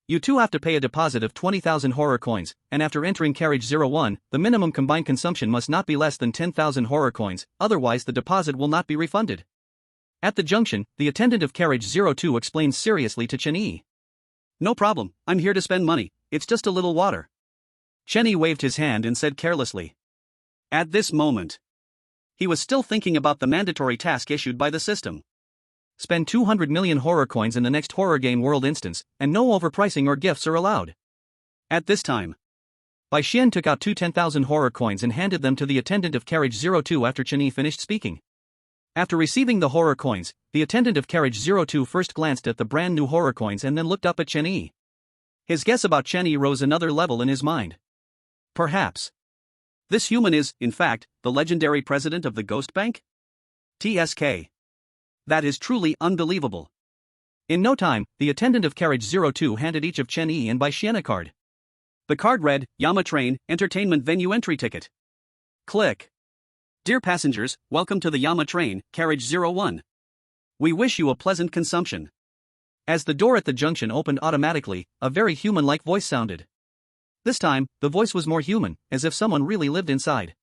You two have to pay a deposit of 20,000 horror coins, and after entering carriage 01, the minimum combined consumption must not be less than 10,000 horror coins, otherwise the deposit will not be refunded. At the junction, the attendant of carriage 02 explained seriously to Chen Yi. No problem, I'm here to spend money, it's just a little water. Chen Yi waved his hand and said carelessly. At this moment, he was still thinking about the mandatory task issued by the system. Spend 200 million horror coins in the next horror game world instance, and no overpricing or gifts are allowed. At this time, Bai Xian took out two 10,000 horror coins and handed them to the attendant of carriage 02 after Chen Yi finished speaking. After receiving the horror coins, the attendant of carriage 02 first glanced at the brand new horror coins and then looked up at Chen Yi. His guess about Chen Yi rose another level in his mind. Perhaps this human is, in fact, the legendary president of the Ghost Bank? TSK. That is truly unbelievable. In no time, the attendant of carriage 02 handed each of Chen Yi and Bai Xian a card. The card read, Yama Train, Entertainment Venue Entry Ticket. Click. Dear passengers, welcome to the Yama Train, carriage 01. We wish you a pleasant consumption. As the door at the junction opened automatically, a very human-like voice sounded. This time, the voice was more human, as if someone really lived inside.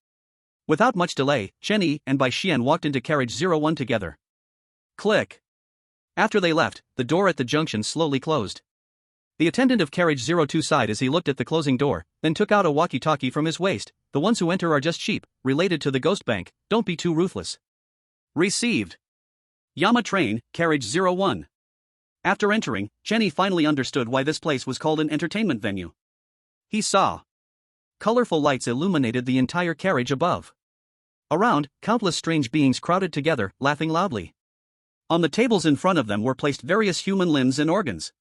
Without much delay, Chen Yi and Bai Xian walked into carriage 01 together. Click. After they left, the door at the junction slowly closed. The attendant of carriage 02 sighed as he looked at the closing door, then took out a walkie-talkie from his waist. The ones who enter are just sheep, related to the Ghost Bank, don't be too ruthless. Received. Yama Train, carriage 01. After entering, Chen Yi finally understood why this place was called an entertainment venue. He saw colorful lights illuminated the entire carriage above. Around, countless strange beings crowded together, laughing loudly. On the tables in front of them were placed various human limbs and organs.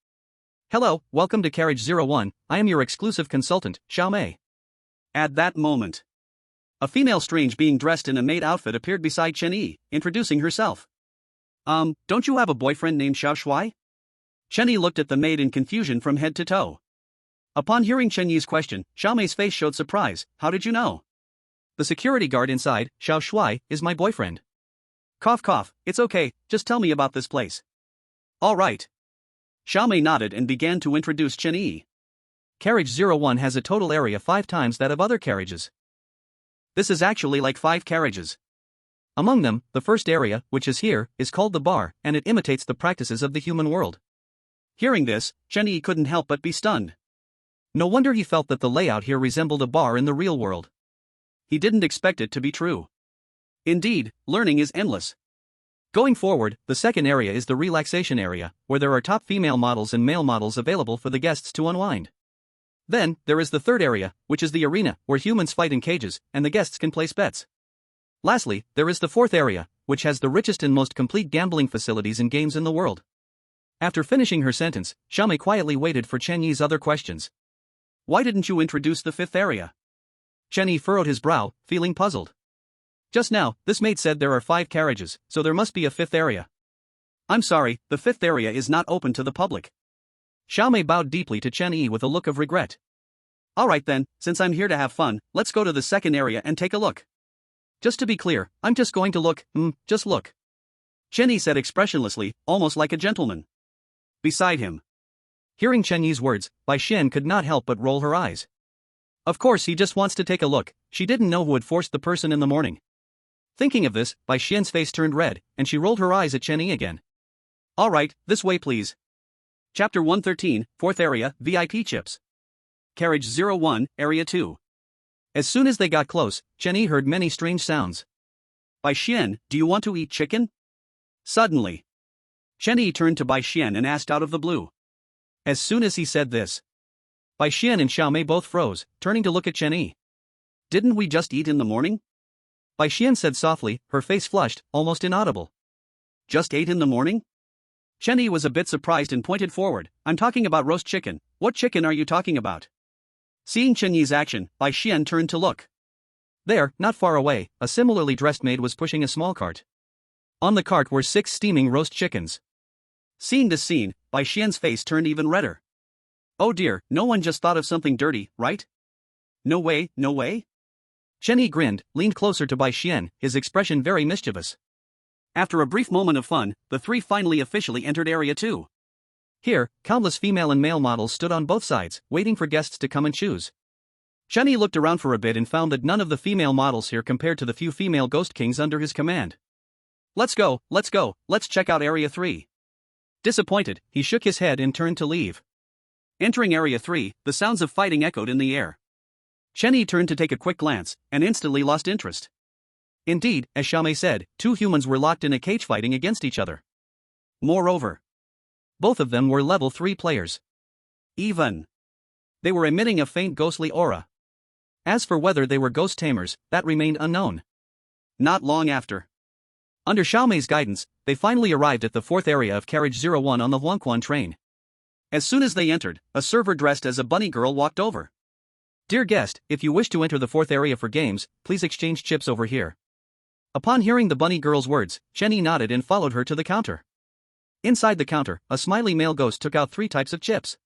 Hello, welcome to carriage 01, I am your exclusive consultant, Xiao Mei. At that moment, a female strange being dressed in a maid outfit appeared beside Chen Yi, introducing herself. Don't you have a boyfriend named Xiao Shuai? Chen Yi looked at the maid in confusion from head to toe. Upon hearing Chen Yi's question, Xiao Mei's face showed surprise. How did you know? The security guard inside, Xiao Shuai, is my boyfriend. Cough cough, it's okay, just tell me about this place. All right. Xiao Mei nodded and began to introduce Chen Yi. Carriage 01 has a total area 5 times that of other carriages. This is actually like 5 carriages. Among them, the first area, which is here, is called the bar, and it imitates the practices of the human world. Hearing this, Chen Yi couldn't help but be stunned. No wonder he felt that the layout here resembled a bar in the real world. He didn't expect it to be true. Indeed, learning is endless. Going forward, the second area is the relaxation area, where there are top female models and male models available for the guests to unwind. Then, there is the third area, which is the arena, where humans fight in cages, and the guests can place bets. Lastly, there is the fourth area, which has the richest and most complete gambling facilities and games in the world. After finishing her sentence, Xiao Mei quietly waited for Chen Yi's other questions. Why didn't you introduce the fifth area? Chen Yi furrowed his brow, feeling puzzled. Just now, this maid said there are 5 carriages, so there must be a fifth area. I'm sorry, the fifth area is not open to the public. Xiao Mei bowed deeply to Chen Yi with a look of regret. Alright then, since I'm here to have fun, let's go to the second area and take a look. Just to be clear, I'm just going to look, just look. Chen Yi said expressionlessly, almost like a gentleman. Beside him. Hearing Chen Yi's words, Bai Xian could not help but roll her eyes. Of course he just wants to take a look, she didn't know who had forced the person in the morning. Thinking of this, Bai Xian's face turned red, and she rolled her eyes at Chen Yi again. Alright, this way please. Chapter 113, 4th Area, VIP Chips. Carriage 01, Area 2. As soon as they got close, Chen Yi heard many strange sounds. Bai Xian, do you want to eat chicken? Suddenly, Chen Yi turned to Bai Xian and asked out of the blue. As soon as he said this, Bai Xian and Xiao Mei both froze, turning to look at Chen Yi. Didn't we just eat in the morning? Bai Xian said softly, her face flushed, almost inaudible. Just ate in the morning? Chen Yi was a bit surprised and pointed forward. I'm talking about roast chicken. What chicken are you talking about? Seeing Chen Yi's action, Bai Xian turned to look. There, not far away, a similarly dressed maid was pushing a small cart. On the cart were 6 steaming roast chickens. Seeing this scene, Bai Xian's face turned even redder. Oh dear, no one just thought of something dirty, right? No way, no way? Chen Yi grinned, leaned closer to Bai Xian, his expression very mischievous. After a brief moment of fun, the three finally officially entered Area 2. Here, countless female and male models stood on both sides, waiting for guests to come and choose. Chen Yi looked around for a bit and found that none of the female models here compared to the few female Ghost Kings under his command. Let's go, let's check out Area 3. Disappointed, he shook his head and turned to leave. Entering Area 3, the sounds of fighting echoed in the air. Chen Yi turned to take a quick glance, and instantly lost interest. Indeed, as Xiao Mei said, 2 humans were locked in a cage fighting against each other. Moreover, both of them were level 3 players. Even they were emitting a faint ghostly aura. As for whether they were ghost tamers, that remained unknown. Not long after, under Xiao Mei's guidance, they finally arrived at the 4th area of Carriage 01 on the Huangquan train. As soon as they entered, a server dressed as a bunny girl walked over. Dear guest, if you wish to enter the 4th area for games, please exchange chips over here. Upon hearing the bunny girl's words, Chen Yi nodded and followed her to the counter. Inside the counter, a smiley male ghost took out 3 types of chips.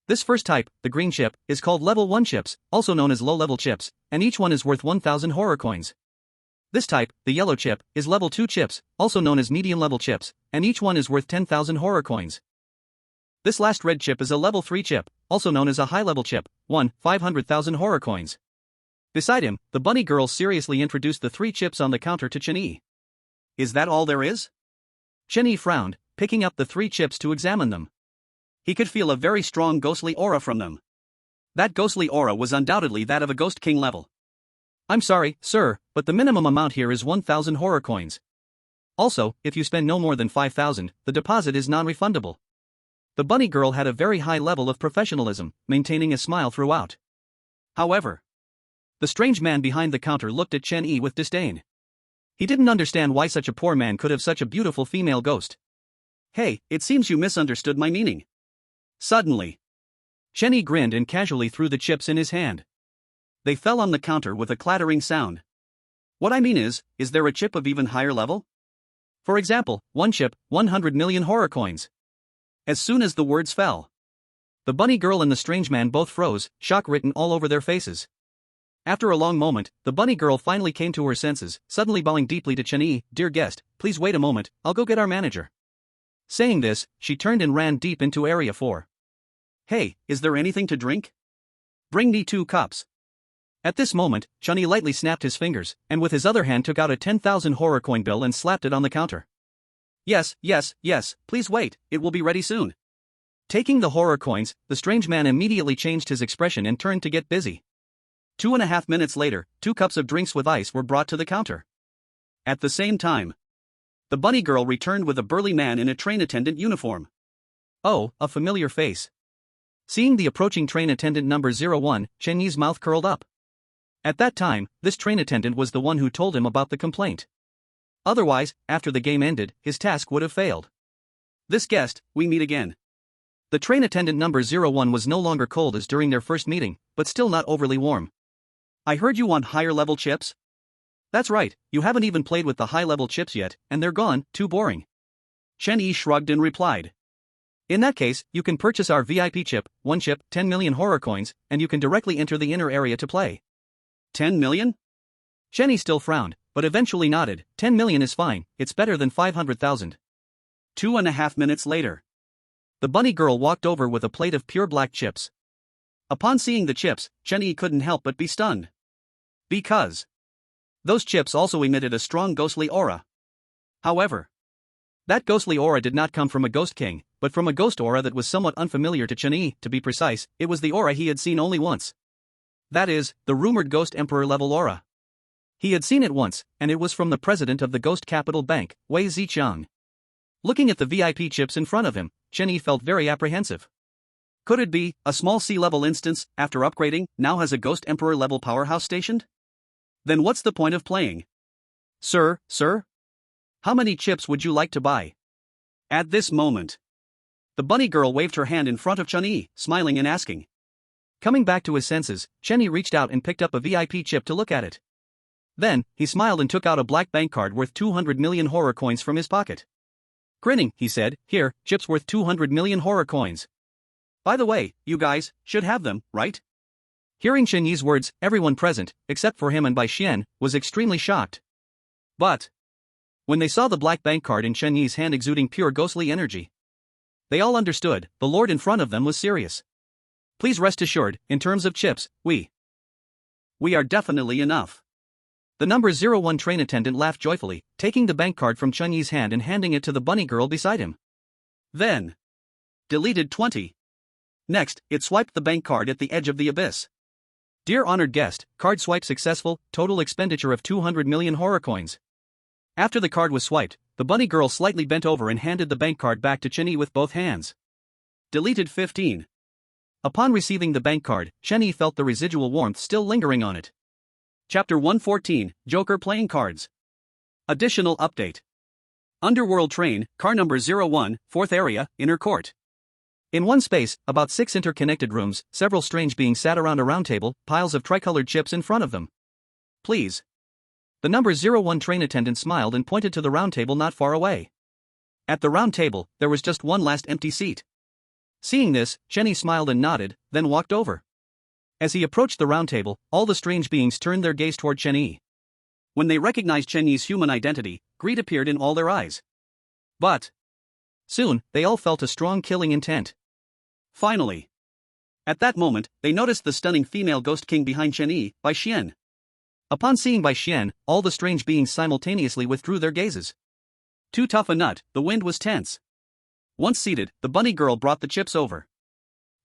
This first type, the green chip, is called level 1 chips, also known as low-level chips, and each one is worth 1,000 horror coins. This type, the yellow chip, is level 2 chips, also known as medium-level chips, and each one is worth 10,000 horror coins. This last red chip is a level 3 chip, also known as a high-level chip, 500,000 horror coins. Beside him, the bunny girl seriously introduced the 3 chips on the counter to Chen Yi. Is that all there is? Chen Yi frowned, picking up the 3 chips to examine them. He could feel a very strong ghostly aura from them. That ghostly aura was undoubtedly that of a Ghost King level. I'm sorry, sir, but the minimum amount here is 1,000 horror coins. Also, if you spend no more than 5,000, the deposit is non-refundable. The bunny girl had a very high level of professionalism, maintaining a smile throughout. However, the strange man behind the counter looked at Chen Yi with disdain. He didn't understand why such a poor man could have such a beautiful female ghost. Hey, it seems you misunderstood my meaning. Suddenly, Chen Yi grinned and casually threw the chips in his hand. They fell on the counter with a clattering sound. What I mean is there a chip of even higher level? For example, 1 chip, 100 million horror coins. As soon as the words fell, the bunny girl and the strange man both froze, shock written all over their faces. After a long moment, the bunny girl finally came to her senses, suddenly bowing deeply to Chen Yi. Dear guest, please wait a moment, I'll go get our manager. Saying this, she turned and ran deep into Area 4. Hey, is there anything to drink? Bring me 2 cups. At this moment, Chen Yi lightly snapped his fingers, and with his other hand took out a 10,000 horror coin bill and slapped it on the counter. Yes, please wait, it will be ready soon. Taking the horror coins, the strange man immediately changed his expression and turned to get busy. 2.5 minutes later, 2 cups of drinks with ice were brought to the counter. At the same time, the bunny girl returned with a burly man in a train attendant uniform. Oh, a familiar face. Seeing the approaching train attendant number 01, Chen Yi's mouth curled up. At that time, this train attendant was the one who told him about the complaint. Otherwise, after the game ended, his task would have failed. This guest, we meet again. The train attendant number 01 was no longer cold as during their first meeting, but still not overly warm. I heard you want higher level chips? That's right, you haven't even played with the high level chips yet, and they're gone, too boring. Chen Yi shrugged and replied. In that case, you can purchase our VIP chip, 1 chip, 10 million horror coins, and you can directly enter the inner area to play. 10 million? Chen Yi still frowned, but eventually nodded. 10 million is fine, it's better than 500,000. 2.5 minutes later, the bunny girl walked over with a plate of pure black chips. Upon seeing the chips, Chen Yi couldn't help but be stunned. Because those chips also emitted a strong ghostly aura. However, that ghostly aura did not come from a ghost king, but from a ghost aura that was somewhat unfamiliar to Chen Yi. To be precise, it was the aura he had seen only once. That is, the rumored Ghost Emperor level aura. He had seen it once, and it was from the president of the Ghost Capital Bank, Wei Ziqiang. Looking at the VIP chips in front of him, Chen Yi felt very apprehensive. Could it be a small sea-level instance, after upgrading, now has a Ghost Emperor-level powerhouse stationed? Then what's the point of playing? Sir? How many chips would you like to buy? At this moment, the bunny girl waved her hand in front of Chen Yi, smiling and asking. Coming back to his senses, Chen Yi reached out and picked up a VIP chip to look at it. Then, he smiled and took out a black bank card worth 200 million horror coins from his pocket. Grinning, he said, "Here, chips worth 200 million horror coins. By the way, you guys should have them, right?" Hearing Chen Yi's words, everyone present, except for him and Bai Xian, was extremely shocked. But when they saw the black bank card in Chen Yi's hand exuding pure ghostly energy, they all understood the lord in front of them was serious. Please rest assured, in terms of chips, we are definitely enough. The number 01 train attendant laughed joyfully, taking the bank card from Chen Yi's hand and handing it to the bunny girl beside him. Then, deleted 20. Next, it swiped the bank card at the edge of the abyss. Dear honored guest, card swipe successful, total expenditure of 200 million horror coins. After the card was swiped, the bunny girl slightly bent over and handed the bank card back to Chen Yi with both hands. Deleted 15. Upon receiving the bank card, Chen Yi felt the residual warmth still lingering on it. Chapter 114, Joker Playing Cards. Additional update. Underworld Train, car number 01, 4th area, inner court. In one space, about 6 interconnected rooms, several strange beings sat around a round table, piles of tricolored chips in front of them. Please. The number 01 train attendant smiled and pointed to the round table not far away. At the round table, there was just one last empty seat. Seeing this, Chen Yi smiled and nodded, then walked over. As he approached the round table, all the strange beings turned their gaze toward Chen Yi. When they recognized Chen Yi's human identity, greed appeared in all their eyes. But soon, they all felt a strong killing intent. Finally, at that moment, they noticed the stunning female ghost king behind Chen Yi, Bai Xian. Upon seeing Bai Xian, all the strange beings simultaneously withdrew their gazes. Too tough a nut, the wind was tense. Once seated, the bunny girl brought the chips over.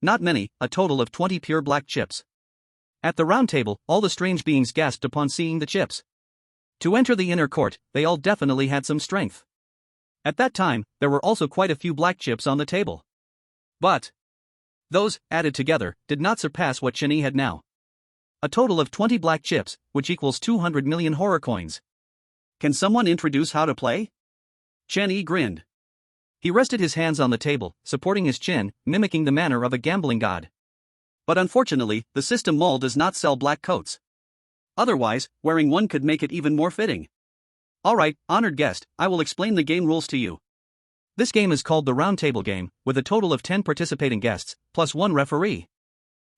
Not many, a total of 20 pure black chips. At the round table, all the strange beings gasped upon seeing the chips. To enter the inner court, they all definitely had some strength. At that time, there were also quite a few black chips on the table. But those, added together, did not surpass what Chen Yi had now. A total of 20 black chips, which equals 200 million horror coins. Can someone introduce how to play? Chen Yi grinned. He rested his hands on the table, supporting his chin, mimicking the manner of a gambling god. But unfortunately, the system mall does not sell black coats. Otherwise, wearing one could make it even more fitting. Alright, honored guest, I will explain the game rules to you. This game is called the Round Table Game, with a total of 10 participating guests, plus 1 referee.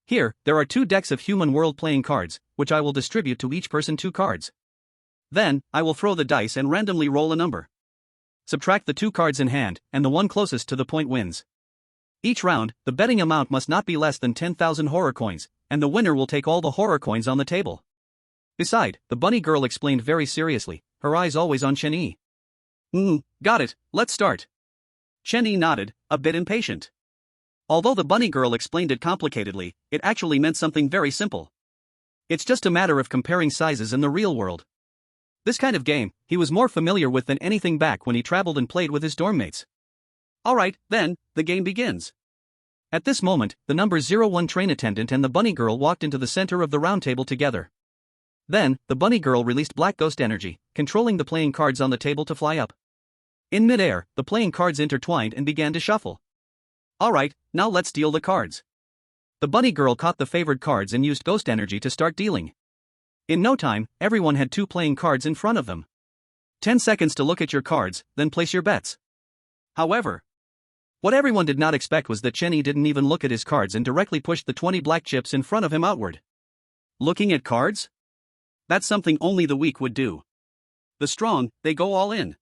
Here, there are 2 decks of human world playing cards, which I will distribute to each person 2 cards. Then, I will throw the dice and randomly roll a number. Subtract the 2 cards in hand, and the one closest to the point wins. Each round, the betting amount must not be less than 10,000 horror coins, and the winner will take all the horror coins on the table. Beside, the bunny girl explained very seriously, her eyes always on Chen Yi. Got it, let's start. Chen Yi nodded, a bit impatient. Although the bunny girl explained it complicatedly, it actually meant something very simple. It's just a matter of comparing sizes in the real world. This kind of game, he was more familiar with than anything back when he traveled and played with his dorm mates. Alright, then, the game begins. At this moment, the number 01 train attendant and the bunny girl walked into the center of the round table together. Then, the bunny girl released black ghost energy, controlling the playing cards on the table to fly up. In midair, the playing cards intertwined and began to shuffle. Alright, now let's deal the cards. The bunny girl caught the favored cards and used ghost energy to start dealing. In no time, everyone had 2 playing cards in front of them. 10 seconds to look at your cards, then place your bets. However, what everyone did not expect was that Chen Yi didn't even look at his cards and directly pushed the 20 black chips in front of him outward. Looking at cards? That's something only the weak would do. The strong, they go all in.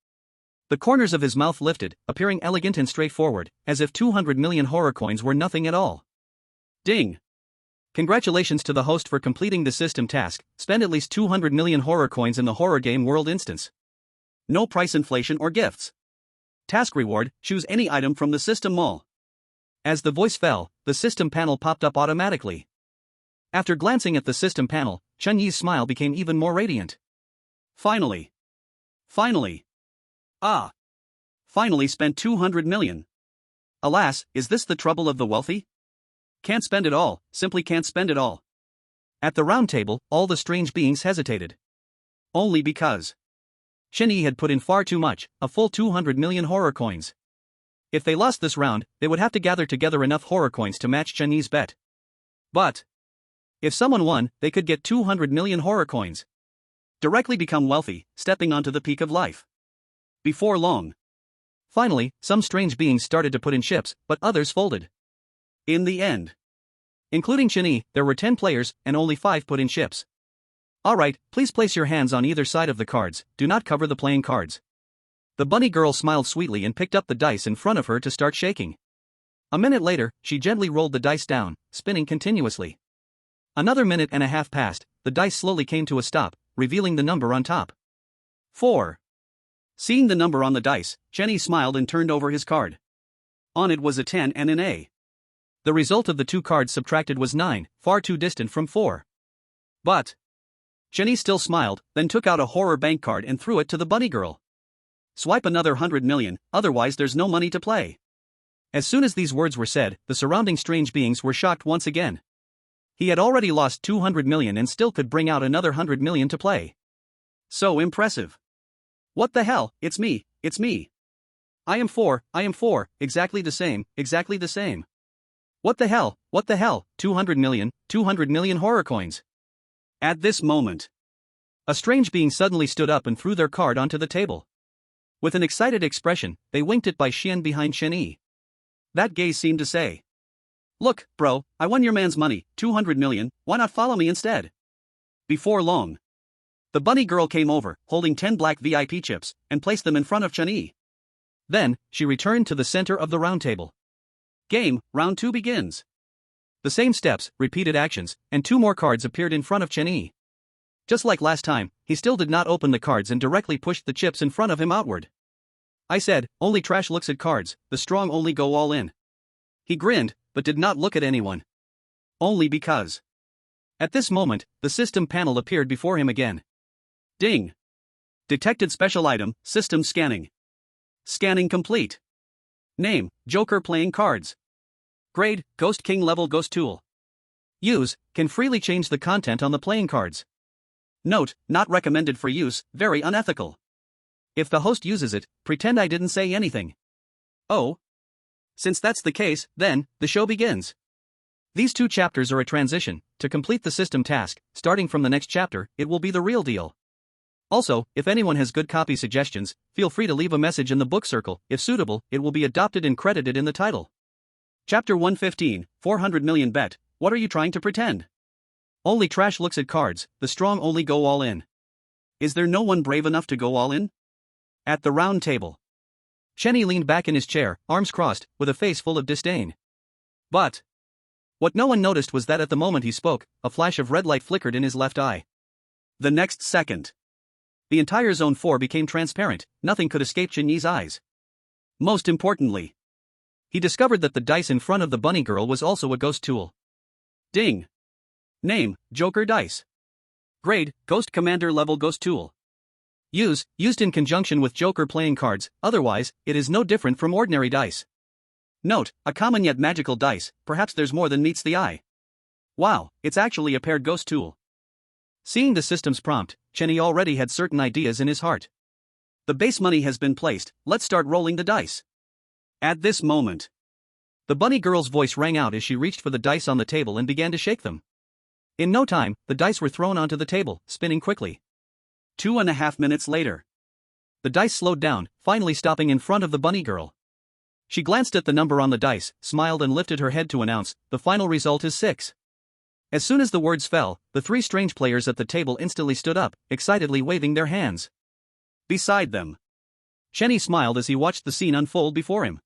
The corners of his mouth lifted, appearing elegant and straightforward, as if 200 million horror coins were nothing at all. Ding! Congratulations to the host for completing the system task. Spend at least 200 million horror coins in the horror game world instance. No price inflation or gifts. Task reward, choose any item from the system mall. As the voice fell, the system panel popped up automatically. After glancing at the system panel, Chen Yi's smile became even more radiant. Finally. Finally spent 200 million. Alas, is this the trouble of the wealthy? Can't spend it all, simply can't spend it all. At the round table, all the strange beings hesitated. Only because Shen-Yi had put in far too much, a full 200 million horror coins. If they lost this round, they would have to gather together enough horror coins to match Shen-Yi's bet. But if someone won, they could get 200 million horror coins. Directly become wealthy, stepping onto the peak of life. Before long. Finally, some strange beings started to put in chips, but others folded. In the end, including Shen-Yi, there were 10 players, and only 5 put in chips. Alright, please place your hands on either side of the cards, do not cover the playing cards. The bunny girl smiled sweetly and picked up the dice in front of her to start shaking. A minute later, she gently rolled the dice down, spinning continuously. Another minute and a half passed, the dice slowly came to a stop, revealing the number on top. 4. Seeing the number on the dice, Shen-Yi smiled and turned over his card. On it was a 10 and an A. The result of the two cards subtracted was 9, far too distant from 4. But Shen-Yi still smiled, then took out a horror bank card and threw it to the bunny girl. Swipe another 100 million, otherwise there's no money to play. As soon as these words were said, the surrounding strange beings were shocked once again. He had already lost 200 million and still could bring out another 100 million to play. So impressive. What the hell, it's me. I am 4, exactly the same. What the hell, 200 million horror coins. At this moment, a strange being suddenly stood up and threw their card onto the table. With an excited expression, they winked it by Xian behind Shen-Yi. That gaze seemed to say, "Look, bro, I won your man's money, 200 million, why not follow me instead?" Before long, the bunny girl came over, holding 10 black VIP chips, and placed them in front of Shen-Yi. Then, she returned to the center of the round table. Game, round 2 begins. The same steps, repeated actions, and 2 more cards appeared in front of Shen-Yi. Just like last time, he still did not open the cards and directly pushed the chips in front of him outward. I said, only trash looks at cards, the strong only go all in. He grinned, but did not look at anyone. Only because. At this moment, the system panel appeared before him again. Ding. Detected special item, system scanning. Scanning complete. Name, Joker playing cards. Grade, Ghost King level ghost tool. Use, can freely change the content on the playing cards. Note, not recommended for use, very unethical. If the host uses it, pretend I didn't say anything. Oh. Since that's the case, then, the show begins. These 2 chapters are a transition. To complete the system task, starting from the next chapter, it will be the real deal. Also, if anyone has good copy suggestions, feel free to leave a message in the book circle. If suitable, it will be adopted and credited in the title. Chapter 115, 400 million bet, what are you trying to pretend? Only trash looks at cards, the strong only go all in. Is there no one brave enough to go all in? At the round table, Shen-Yi leaned back in his chair, arms crossed, with a face full of disdain. But what no one noticed was that at the moment he spoke, a flash of red light flickered in his left eye. The next second, the entire Zone 4 became transparent, nothing could escape Shen-Yi's eyes. Most importantly, he discovered that the dice in front of the bunny girl was also a ghost tool. Ding. Name, Joker dice. Grade, Ghost Commander level ghost tool. Use, used in conjunction with Joker playing cards, otherwise, it is no different from ordinary dice. Note, a common yet magical dice, perhaps there's more than meets the eye. Wow, it's actually a paired ghost tool. Seeing the system's prompt, Shen-Yi already had certain ideas in his heart. The base money has been placed, let's start rolling the dice. At this moment, the bunny girl's voice rang out as she reached for the dice on the table and began to shake them. In no time, the dice were thrown onto the table, spinning quickly. 2.5 minutes later, the dice slowed down, finally stopping in front of the bunny girl. She glanced at the number on the dice, smiled and lifted her head to announce, the final result is 6. As soon as the words fell, the 3 strange players at the table instantly stood up, excitedly waving their hands. Beside them, Shen-Yi smiled as he watched the scene unfold before him.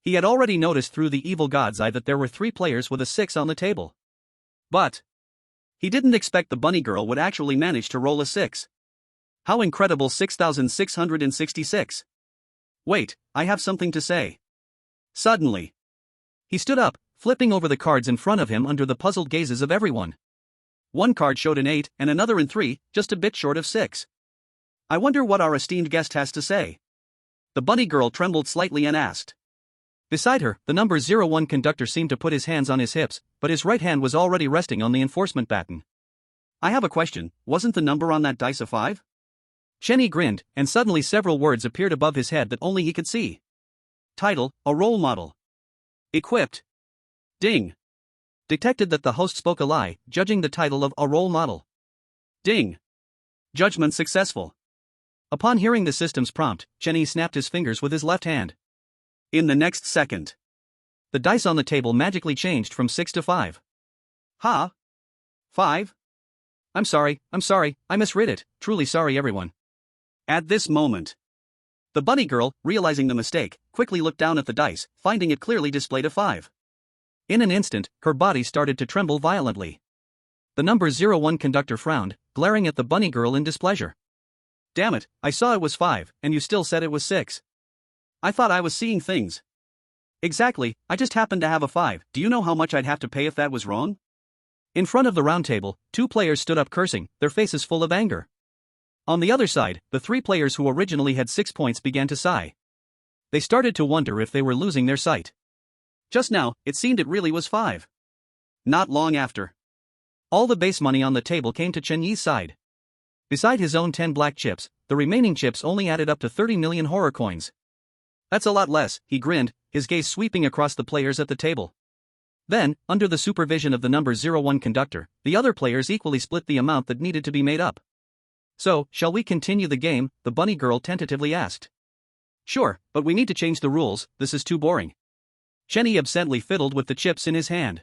He had already noticed through the evil god's eye that there were 3 players with a 6 on the table. But he didn't expect the bunny girl would actually manage to roll a 6. How incredible, 6,666. Wait, I have something to say. Suddenly, he stood up, flipping over the cards in front of him under the puzzled gazes of everyone. One card showed an 8 and another an 3, just a bit short of 6. I wonder what our esteemed guest has to say. The bunny girl trembled slightly and asked. Beside her, the number 01 conductor seemed to put his hands on his hips, but his right hand was already resting on the enforcement baton. I have a question, wasn't the number on that dice a 5? Chenny grinned, and suddenly several words appeared above his head that only he could see. Title, a role model. Equipped. Ding. Detected that the host spoke a lie, judging the title of a role model. Ding. Judgment successful. Upon hearing the system's prompt, Chenny snapped his fingers with his left hand. In the next second, the dice on the table magically changed from 6 to 5. Ha? 5? I'm sorry, I misread it, truly sorry everyone. At this moment, the bunny girl, realizing the mistake, quickly looked down at the dice, finding it clearly displayed a 5. In an instant, her body started to tremble violently. The number 01 conductor frowned, glaring at the bunny girl in displeasure. Damn it, I saw it was 5, and you still said it was 6. I thought I was seeing things. Exactly, I just happened to have a 5. Do you know how much I'd have to pay if that was wrong? In front of the round table, 2 players stood up cursing, their faces full of anger. On the other side, the 3 players who originally had 6 points began to sigh. They started to wonder if they were losing their sight. Just now, it seemed it really was 5. Not long after, all the base money on the table came to Chen Yi's side. Beside his own 10 black chips, the remaining chips only added up to 30 million horror coins. That's a lot less, he grinned, his gaze sweeping across the players at the table. Then, under the supervision of the number 01 conductor, the other players equally split the amount that needed to be made up. So, shall we continue the game? The bunny girl tentatively asked. Sure, but we need to change the rules, this is too boring. Chenny absently fiddled with the chips in his hand.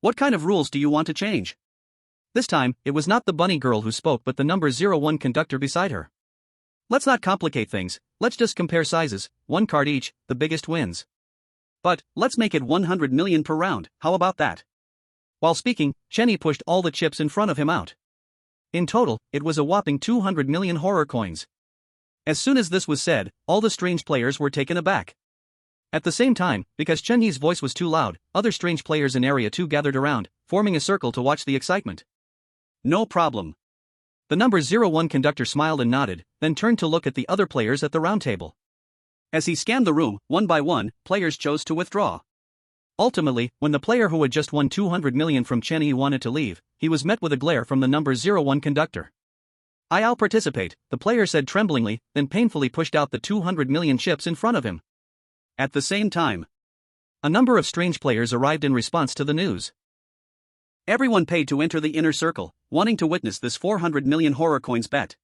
What kind of rules do you want to change? This time, it was not the bunny girl who spoke but the number 01 conductor beside her. Let's not complicate things, let's just compare sizes, 1 card each, the biggest wins. But, let's make it 100 million per round, how about that? While speaking, Chenny pushed all the chips in front of him out. In total, it was a whopping 200 million horror coins. As soon as this was said, all the strange players were taken aback. At the same time, because Chen Yi's voice was too loud, other strange players in Area 2 gathered around, forming a circle to watch the excitement. No problem. The number 01 conductor smiled and nodded, then turned to look at the other players at the round table. As he scanned the room, one by one, players chose to withdraw. Ultimately, when the player who had just won 200 million from Chen Yi wanted to leave, he was met with a glare from the number 01 conductor. I'll participate, the player said tremblingly, then painfully pushed out the 200 million chips in front of him. At the same time, a number of strange players arrived in response to the news. Everyone paid to enter the inner circle, wanting to witness this 400 million horror coins bet.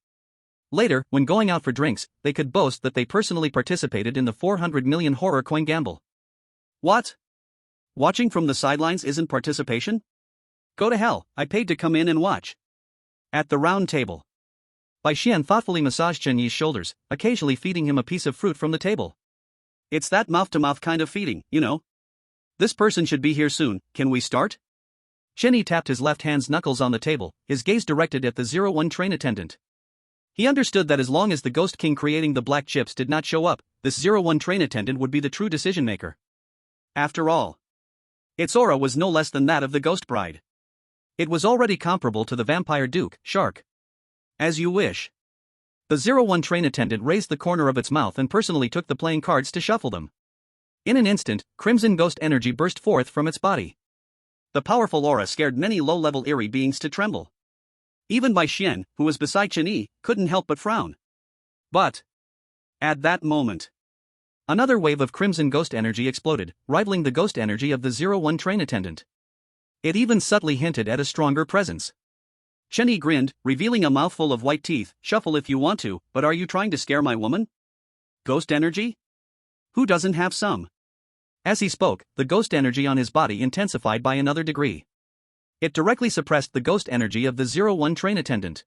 Later, when going out for drinks, they could boast that they personally participated in the 400 million horror coin gamble. What? Watching from the sidelines isn't participation? Go to hell, I paid to come in and watch. At the round table, Bai Xian thoughtfully massaged Chen Yi's shoulders, occasionally feeding him a piece of fruit from the table. It's that mouth-to-mouth kind of feeding, you know. This person should be here soon, can we start? Chen Yi tapped his left hand's knuckles on the table, his gaze directed at the 01 train attendant. He understood that as long as the Ghost King creating the black chips did not show up, this 01 train attendant would be the true decision-maker. After all, its aura was no less than that of the Ghost Bride. It was already comparable to the Vampire Duke, Shark. As you wish. The 01 train attendant raised the corner of its mouth and personally took the playing cards to shuffle them. In an instant, crimson ghost energy burst forth from its body. The powerful aura scared many low-level eerie beings to tremble. Even Bai Xian, who was beside Chen Yi, couldn't help but frown. But at that moment, another wave of crimson ghost energy exploded, rivaling the ghost energy of the 01 train attendant. It even subtly hinted at a stronger presence. Chen Yi grinned, revealing a mouthful of white teeth. Shuffle if you want to, but are you trying to scare my woman? Ghost energy? Who doesn't have some? As he spoke, the ghost energy on his body intensified by another degree. It directly suppressed the ghost energy of the 01 train attendant.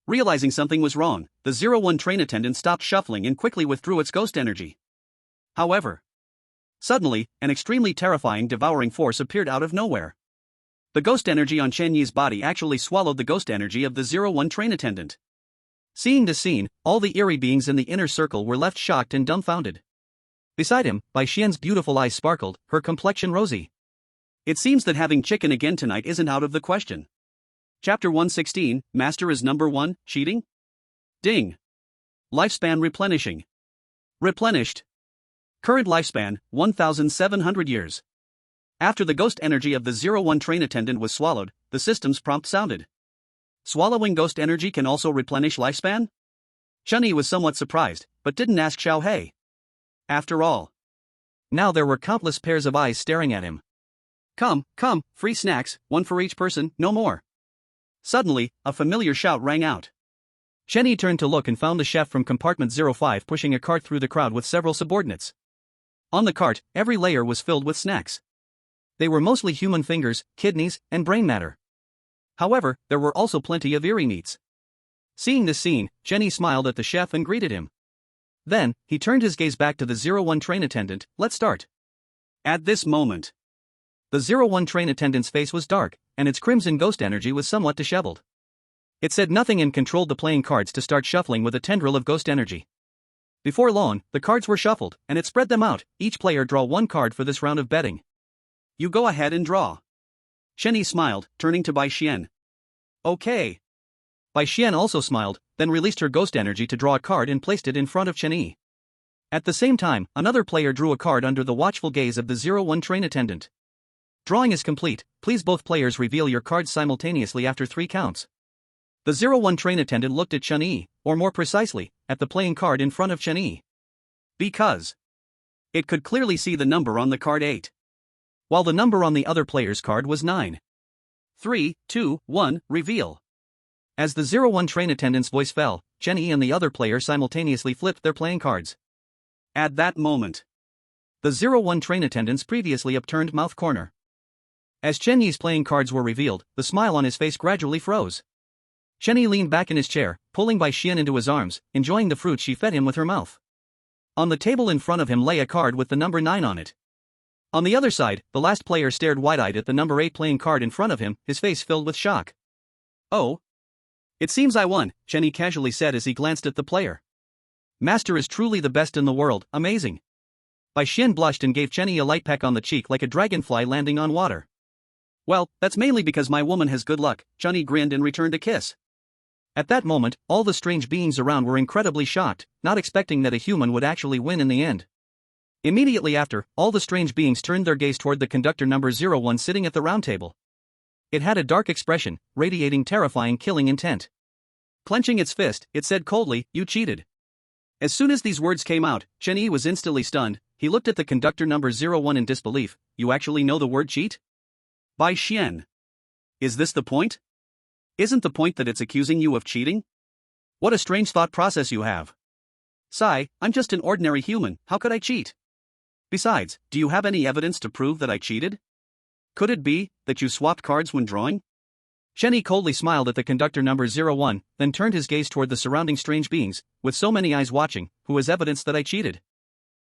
Realizing something was wrong, the 01 train attendant stopped shuffling and quickly withdrew its ghost energy. However, suddenly, an extremely terrifying devouring force appeared out of nowhere. The ghost energy on Chen Yi's body actually swallowed the ghost energy of the 01 train attendant. Seeing this scene, all the eerie beings in the inner circle were left shocked and dumbfounded. Beside him, Bai Xian's beautiful eyes sparkled, her complexion rosy. It seems that having chicken again tonight isn't out of the question. Chapter 116, Master is number 1, cheating? Ding. Lifespan replenishing. Replenished. Current lifespan, 1,700 years. After the ghost energy of the 01 train attendant was swallowed, the system's prompt sounded. Swallowing ghost energy can also replenish lifespan? Chunyi was somewhat surprised, but didn't ask Xiao Hei. After all. Now there were countless pairs of eyes staring at him. Come, free snacks, one for each person, no more. Suddenly, a familiar shout rang out. Chunyi turned to look and found the chef from compartment 05 pushing a cart through the crowd with several subordinates. On the cart, every layer was filled with snacks. They were mostly human fingers, kidneys, and brain matter. However, there were also plenty of eerie meats. Seeing this scene, Chunyi smiled at the chef and greeted him. Then, he turned his gaze back to the 01 train attendant. Let's start. At this moment, the 01 train attendant's face was dark, and its crimson ghost energy was somewhat disheveled. It said nothing and controlled the playing cards to start shuffling with a tendril of ghost energy. Before long, the cards were shuffled, and it spread them out. Each player draw one card for this round of betting. You go ahead and draw. Chunyi smiled, turning to Bai Xian. Okay. Bai Xian also smiled, then released her ghost energy to draw a card and placed it in front of Chunyi. At the same time, another player drew a card under the watchful gaze of the 01 train attendant. Drawing is complete, please both players reveal your cards simultaneously after 3 counts. The 01 train attendant looked at Chunyi, or more precisely, at the playing card in front of Chunyi. Because it could clearly see the number on the card 8. While the number on the other player's card was 9. 3, 2, 1, reveal. As the 01 train attendant's voice fell, Chunyi and the other player simultaneously flipped their playing cards. At that moment, the 01 train attendant's previously upturned mouth corner. As Chunyi's playing cards were revealed, the smile on his face gradually froze. Chunyi leaned back in his chair, pulling Bai Xian into his arms, enjoying the fruit she fed him with her mouth. On the table in front of him lay a card with the number 9 on it. On the other side, the last player stared wide-eyed at the number 8 playing card in front of him, his face filled with shock. Oh. It seems I won, Chunyi casually said as he glanced at the player. Master is truly the best in the world, amazing. Bai Xian blushed and gave Chunyi a light peck on the cheek like a dragonfly landing on water. Well, that's mainly because my woman has good luck, Chunyi grinned and returned a kiss. At that moment, all the strange beings around were incredibly shocked, not expecting that a human would actually win in the end. Immediately after, all the strange beings turned their gaze toward the conductor number 01 sitting at the round table. It had a dark expression, radiating terrifying killing intent. Clenching its fist, it said coldly, "You cheated." As soon as these words came out, Chunyi was instantly stunned. He looked at the conductor number 01 in disbelief. You actually know the word cheat? Bai Xian. Is this the point? Isn't the point that it's accusing you of cheating? What a strange thought process you have. Sigh, I'm just an ordinary human, how could I cheat? Besides, do you have any evidence to prove that I cheated? Could it be that you swapped cards when drawing? Chunyi coldly smiled at the conductor number 01, then turned his gaze toward the surrounding strange beings, with so many eyes watching, who has evidence that I cheated?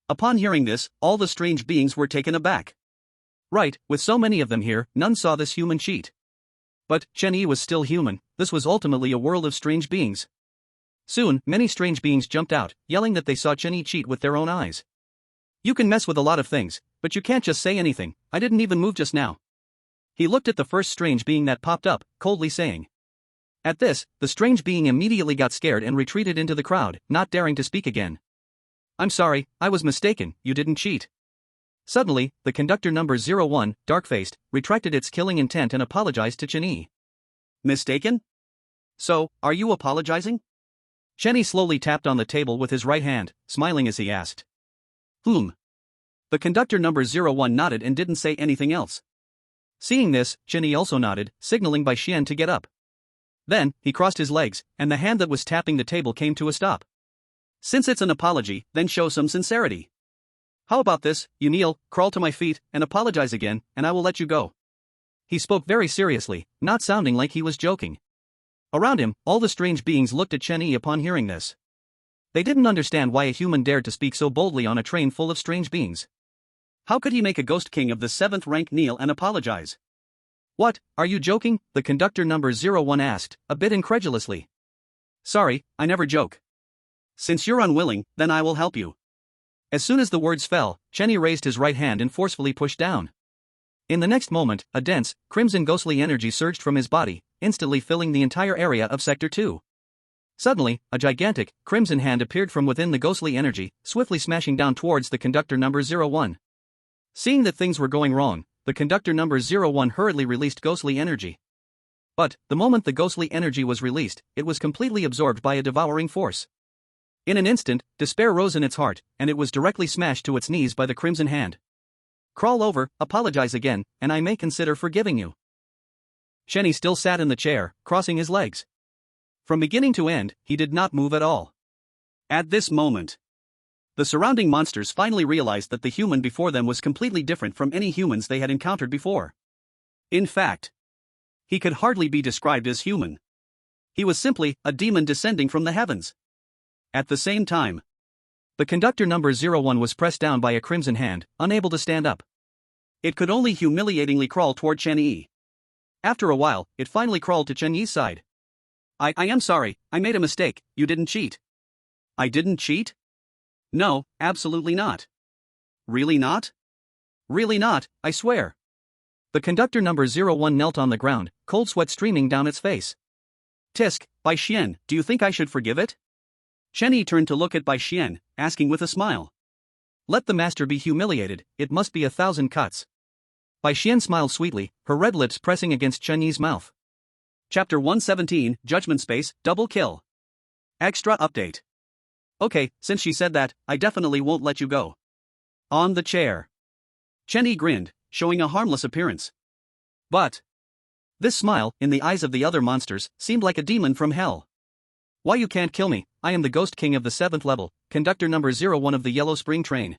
Upon hearing this, all the strange beings were taken aback. Right, with so many of them here, none saw this human cheat. But Chunyi was still human. This was ultimately a world of strange beings. Soon, many strange beings jumped out, yelling that they saw Chunyi cheat with their own eyes. You can mess with a lot of things, but you can't just say anything. I didn't even move just now. He looked at the first strange being that popped up, coldly saying. At this, the strange being immediately got scared and retreated into the crowd, not daring to speak again. I'm sorry, I was mistaken, you didn't cheat. Suddenly, the conductor number 01, dark-faced, retracted its killing intent and apologized to Chunyi. Mistaken? So, are you apologizing? Chunyi slowly tapped on the table with his right hand, smiling as he asked. The conductor number 01 nodded and didn't say anything else. Seeing this, Chunyi also nodded, signaling Bai Xian to get up. Then, he crossed his legs, and the hand that was tapping the table came to a stop. Since it's an apology, then show some sincerity. How about this, you kneel, crawl to my feet, and apologize again, and I will let you go. He spoke very seriously, not sounding like he was joking. Around him, all the strange beings looked at Chunyi upon hearing this. They didn't understand why a human dared to speak so boldly on a train full of strange beings. How could he make a ghost king of the 7th rank kneel and apologize? What, are you joking? The conductor number 01 asked, a bit incredulously. Sorry, I never joke. Since you're unwilling, then I will help you. As soon as the words fell, Chunyi raised his right hand and forcefully pushed down. In the next moment, a dense, crimson ghostly energy surged from his body, instantly filling the entire area of Sector 2. Suddenly, a gigantic, crimson hand appeared from within the ghostly energy, swiftly smashing down towards the conductor number 01. Seeing that things were going wrong, the conductor number 01 hurriedly released ghostly energy. But, the moment the ghostly energy was released, it was completely absorbed by a devouring force. In an instant, despair rose in its heart, and it was directly smashed to its knees by the crimson hand. Crawl over, apologize again, and I may consider forgiving you. Shenny still sat in the chair, crossing his legs. From beginning to end, he did not move at all. At this moment, the surrounding monsters finally realized that the human before them was completely different from any humans they had encountered before. In fact, he could hardly be described as human. He was simply a demon descending from the heavens. At the same time, the conductor number 01 was pressed down by a crimson hand, unable to stand up. It could only humiliatingly crawl toward Chen Yi. After a while, it finally crawled to Chen Yi's side. I am sorry, I made a mistake, you didn't cheat. I didn't cheat? No, absolutely not. Really not? Really not, I swear. The conductor number 01 knelt on the ground, cold sweat streaming down its face. Tisk, Bai Xian, do you think I should forgive it? Chen Yi turned to look at Bai Xian, asking with a smile. Let the master be humiliated, it must be 1,000 cuts. Bai Xian smiled sweetly, her red lips pressing against Chen Yi's mouth. Chapter 117, Judgment Space, Double Kill. Extra update. Okay, since she said that, I definitely won't let you go. On the chair. Chen Yi grinned, showing a harmless appearance. But this smile, in the eyes of the other monsters, seemed like a demon from hell. Why you can't kill me, I am the Ghost King of the 7th level, conductor number 01 of the Yellow Spring train.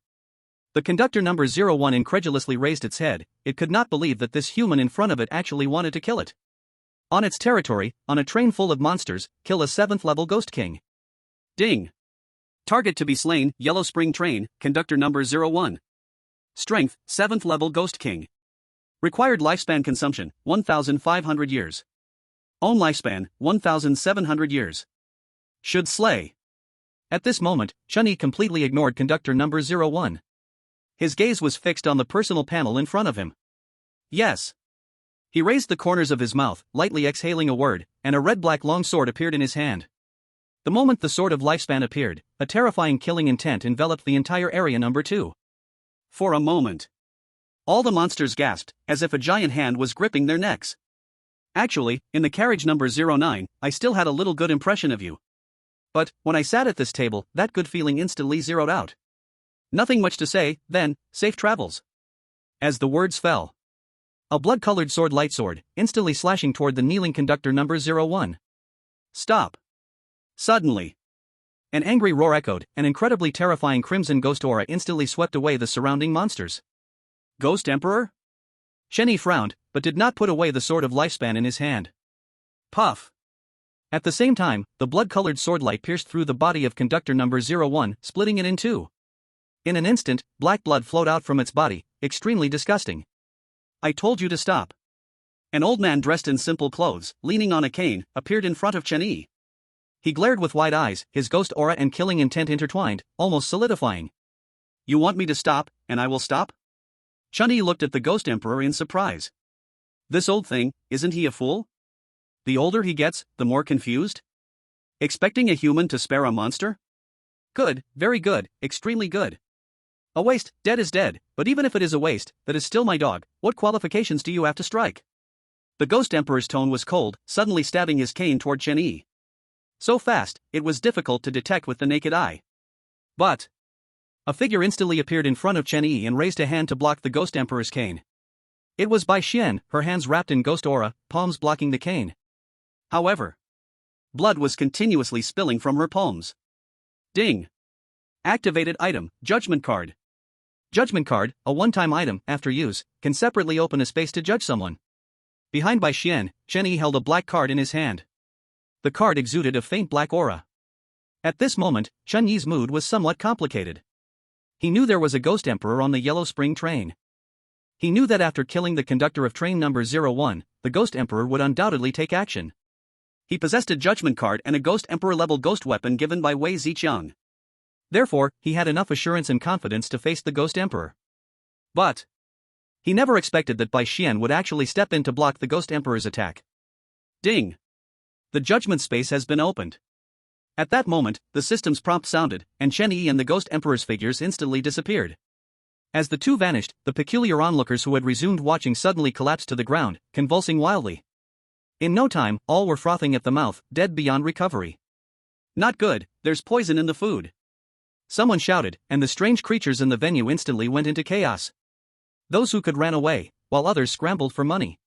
The conductor number 01 incredulously raised its head, it could not believe that this human in front of it actually wanted to kill it. On its territory, on a train full of monsters, kill a 7th level Ghost King. Ding. Target to be slain, Yellow Spring train, conductor number 01. Strength, 7th level Ghost King. Required lifespan consumption, 1,500 years. Own lifespan, 1,700 years. Should slay. At this moment, Chen Yi completely ignored conductor number 01. His gaze was fixed on the personal panel in front of him. Yes. He raised the corners of his mouth, lightly exhaling a word, and a red-black long sword appeared in his hand. The moment the sword of lifespan appeared, a terrifying killing intent enveloped the entire area number 2. For a moment, all the monsters gasped, as if a giant hand was gripping their necks. Actually, in the carriage number 09, I still had a little good impression of you. But, when I sat at this table, that good feeling instantly zeroed out. Nothing much to say, then, safe travels. As the words fell, a blood-colored sword light sword, instantly slashing toward the kneeling conductor number 01. Stop. Suddenly, an angry roar echoed, an incredibly terrifying crimson ghost aura instantly swept away the surrounding monsters. Ghost Emperor? Chen Yi frowned, but did not put away the sword of lifespan in his hand. Puff. At the same time, the blood-colored sword light pierced through the body of conductor number 01, splitting it in two. In an instant, black blood flowed out from its body, extremely disgusting. I told you to stop. An old man dressed in simple clothes, leaning on a cane, appeared in front of Chen Yi. He glared with wide eyes, his ghost aura and killing intent intertwined, almost solidifying. You want me to stop, and I will stop? Chen Yi looked at the Ghost Emperor in surprise. This old thing, isn't he a fool? The older he gets, the more confused? Expecting a human to spare a monster? Good, very good, extremely good. A waste, dead is dead, but even if it is a waste, that is still my dog, what qualifications do you have to strike? The Ghost Emperor's tone was cold, suddenly stabbing his cane toward Chen Yi. So fast, it was difficult to detect with the naked eye. But a figure instantly appeared in front of Chen Yi and raised a hand to block the Ghost Emperor's cane. It was Bai Xian, her hands wrapped in ghost aura, palms blocking the cane. However, blood was continuously spilling from her palms. Ding. Activated item, Judgment Card. Judgment Card, a one-time item, after use, can separately open a space to judge someone. Behind Bai Xian, Chen Yi held a black card in his hand. The card exuded a faint black aura. At this moment, Chen Yi's mood was somewhat complicated. He knew there was a Ghost Emperor on the Yellow Spring train. He knew that after killing the conductor of train number 01, the Ghost Emperor would undoubtedly take action. He possessed a Judgment Card and a Ghost Emperor-level ghost weapon given by Wei Ziqiang. Therefore, he had enough assurance and confidence to face the Ghost Emperor. But he never expected that Bai Xian would actually step in to block the Ghost Emperor's attack. Ding! The judgment space has been opened. At that moment, the system's prompt sounded, and Chen Yi and the Ghost Emperor's figures instantly disappeared. As the two vanished, the peculiar onlookers who had resumed watching suddenly collapsed to the ground, convulsing wildly. In no time, all were frothing at the mouth, dead beyond recovery. "Not good, there's poison in the food," someone shouted, and the strange creatures in the venue instantly went into chaos. Those who could ran away, while others scrambled for money.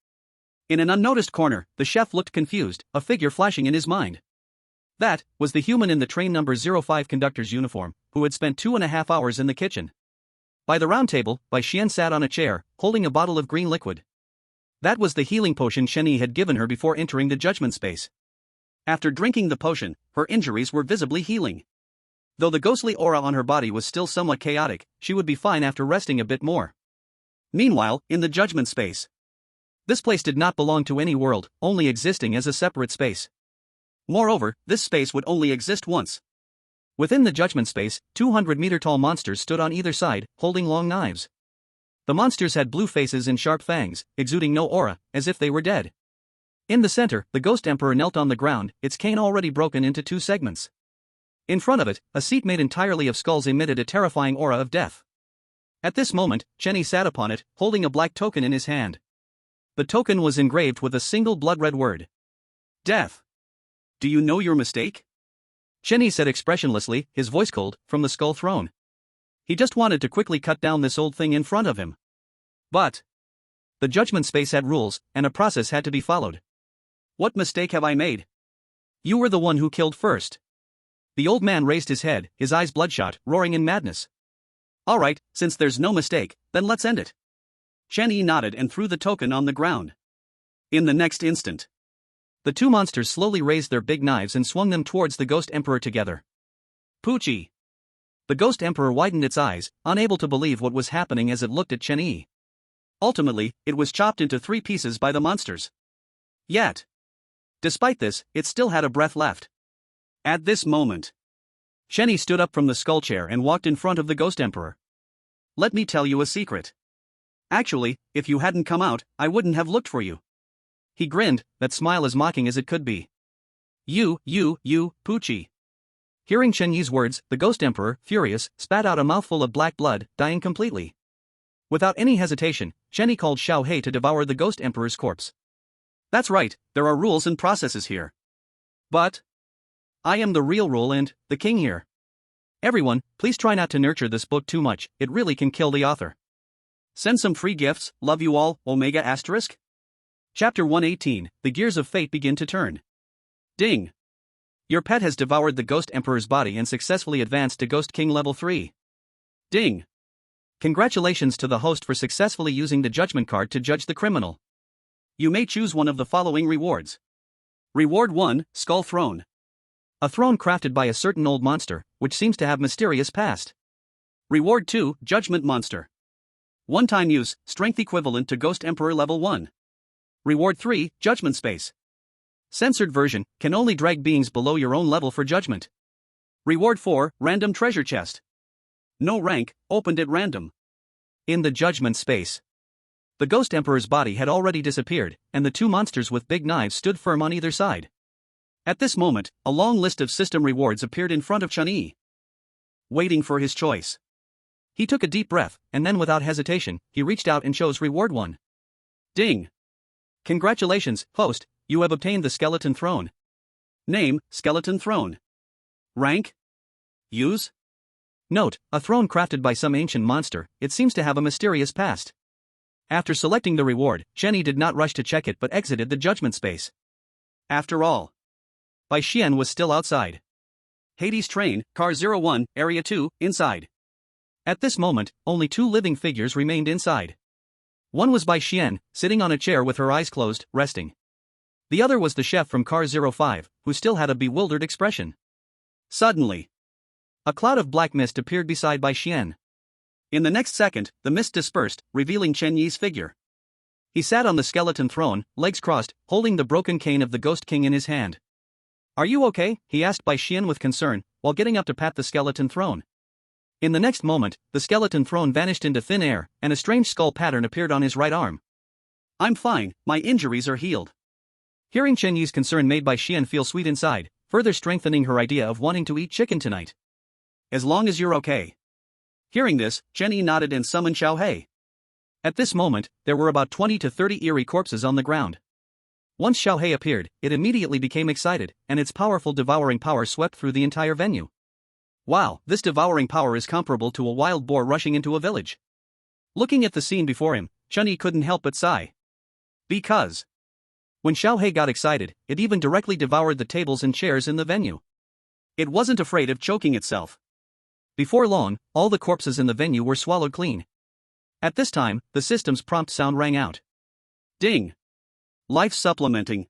In an unnoticed corner, the chef looked confused, a figure flashing in his mind. That was the human in the train number 05 conductor's uniform, who had spent 2.5 hours in the kitchen. By the round table, Bai Xian sat on a chair, holding a bottle of green liquid. That was the healing potion Chen Yi had given her before entering the judgment space. After drinking the potion, her injuries were visibly healing. Though the ghostly aura on her body was still somewhat chaotic, she would be fine after resting a bit more. Meanwhile, in the judgment space. This place did not belong to any world, only existing as a separate space. Moreover, this space would only exist once. Within the judgment space, 200-meter-tall monsters stood on either side, holding long knives. The monsters had blue faces and sharp fangs, exuding no aura, as if they were dead. In the center, the Ghost Emperor knelt on the ground, its cane already broken into 2 segments. In front of it, a seat made entirely of skulls emitted a terrifying aura of death. At this moment, Chen Yi sat upon it, holding a black token in his hand. The token was engraved with a single blood-red word. Death. Do you know your mistake? Chen Yi said expressionlessly, his voice cold, from the skull throne. He just wanted to quickly cut down this old thing in front of him. But the judgment space had rules, and a process had to be followed. What mistake have I made? You were the one who killed first. The old man raised his head, his eyes bloodshot, roaring in madness. All right, since there's no mistake, then let's end it. Chen Yi nodded and threw the token on the ground. In the next instant, the two monsters slowly raised their big knives and swung them towards the Ghost Emperor together. Poochie! The Ghost Emperor widened its eyes, unable to believe what was happening as it looked at Chen Yi. Ultimately, it was chopped into 3 pieces by the monsters. Yet, despite this, it still had a breath left. At this moment, Chen Yi stood up from the skull chair and walked in front of the Ghost Emperor. Let me tell you a secret. Actually, if you hadn't come out, I wouldn't have looked for you. He grinned, that smile as mocking as it could be. You, Poochie. Hearing Chen Yi's words, the Ghost Emperor, furious, spat out a mouthful of black blood, dying completely. Without any hesitation, Chen Yi called Xiao Hei to devour the Ghost Emperor's corpse. That's right, there are rules and processes here. But I am the real rule and the king here. Everyone, please try not to nurture this book too much, it really can kill the author. Send some free gifts, love you all, Omega Asterisk. Chapter 118, The Gears of Fate Begin to Turn. Ding! Your pet has devoured the Ghost Emperor's body and successfully advanced to Ghost King Level 3. Ding! Congratulations to the host for successfully using the judgment card to judge the criminal. You may choose one of the following rewards. Reward 1, Skull Throne. A throne crafted by a certain old monster, which seems to have mysterious past. Reward 2, Judgment Monster. One-time use, strength equivalent to Ghost Emperor Level 1. Reward 3, Judgment Space. Censored version, can only drag beings below your own level for judgment. Reward 4, Random Treasure Chest. No rank, opened at random. In the judgment space, the Ghost Emperor's body had already disappeared, and the 2 monsters with big knives stood firm on either side. At this moment, a long list of system rewards appeared in front of Chen Yi. Waiting for his choice. He took a deep breath, and then without hesitation, he reached out and chose Reward 1. Ding! Congratulations, host, you have obtained the Skeleton Throne. Name, Skeleton Throne. Rank? Use? Note, a throne crafted by some ancient monster, it seems to have a mysterious past. After selecting the reward, Chen Yi did not rush to check it but exited the judgment space. After all, Bai Xian was still outside. Hades train, Car 01, Area 2, inside. At this moment, only 2 living figures remained inside. One was Bai Xian, sitting on a chair with her eyes closed, resting. The other was the chef from Car 05, who still had a bewildered expression. Suddenly, a cloud of black mist appeared beside Bai Xian. In the next second, the mist dispersed, revealing Chen Yi's figure. He sat on the skeleton throne, legs crossed, holding the broken cane of the Ghost King in his hand. Are you okay? He asked Bai Xian with concern, while getting up to pat the skeleton throne. In the next moment, the skeleton throne vanished into thin air, and a strange skull pattern appeared on his right arm. I'm fine, my injuries are healed. Hearing Chen Yi's concern made Bai Xian feel sweet inside, further strengthening her idea of wanting to eat chicken tonight. As long as you're okay. Hearing this, Chen Yi nodded and summoned Xiaohei. At this moment, there were about 20 to 30 eerie corpses on the ground. Once Xiaohei appeared, it immediately became excited, and its powerful devouring power swept through the entire venue. Wow, this devouring power is comparable to a wild boar rushing into a village. Looking at the scene before him, Chen Yi couldn't help but sigh. Because when Xiaohei got excited, it even directly devoured the tables and chairs in the venue. It wasn't afraid of choking itself. Before long, all the corpses in the venue were swallowed clean. At this time, the system's prompt sound rang out. Ding! Life supplementing.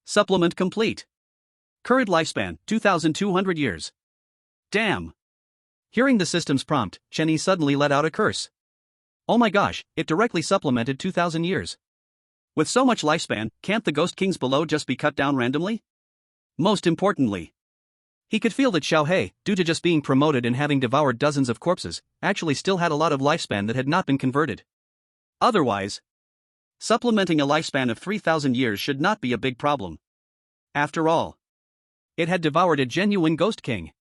Supplement complete. Current lifespan, 2,200 years. Damn! Hearing the system's prompt, Chen Yi suddenly let out a curse. Oh my gosh, it directly supplemented 2,000 years. With so much lifespan, can't the Ghost Kings below just be cut down randomly? Most importantly, he could feel that Xiaohei, due to just being promoted and having devoured dozens of corpses, actually still had a lot of lifespan that had not been converted. Otherwise, supplementing a lifespan of 3,000 years should not be a big problem. After all, it had devoured a genuine Ghost King.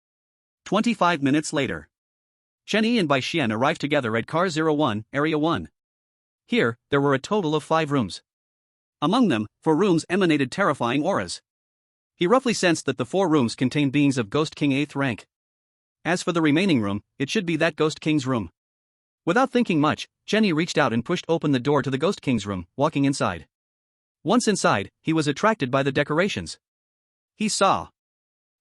25 minutes later, Chen Yi and Bai Xian arrived together at Car 01, Area 1. Here, there were a total of 5 rooms. Among them, 4 rooms emanated terrifying auras. He roughly sensed that the 4 rooms contained beings of Ghost King 8th rank. As for the remaining room, it should be that Ghost King's room. Without thinking much, Chen Yi reached out and pushed open the door to the Ghost King's room, walking inside. Once inside, he was attracted by the decorations. He saw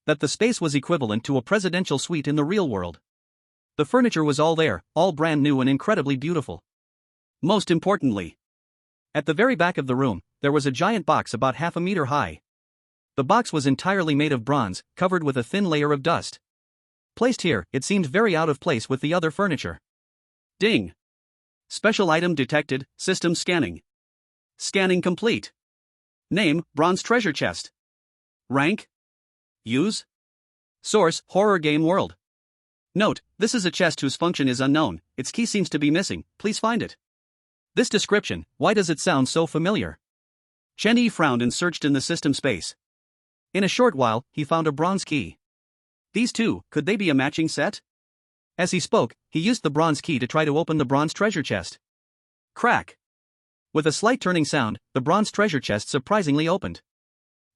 that the space was equivalent to a presidential suite in the real world. The furniture was all there, all brand new and incredibly beautiful. Most importantly, at the very back of the room, there was a giant box about half a meter high. The box was entirely made of bronze, covered with a thin layer of dust. Placed here, it seemed very out of place with the other furniture. Ding! Special item detected, system scanning. Scanning complete. Name, Bronze Treasure Chest. Rank? Use? Source, Horror Game World. Note, this is a chest whose function is unknown, its key seems to be missing, please find it. This description, why does it sound so familiar? Chen Yi frowned and searched in the system space. In a short while, he found a bronze key. These two, could they be a matching set? As he spoke, he used the bronze key to try to open the bronze treasure chest. Crack! With a slight turning sound, the bronze treasure chest surprisingly opened.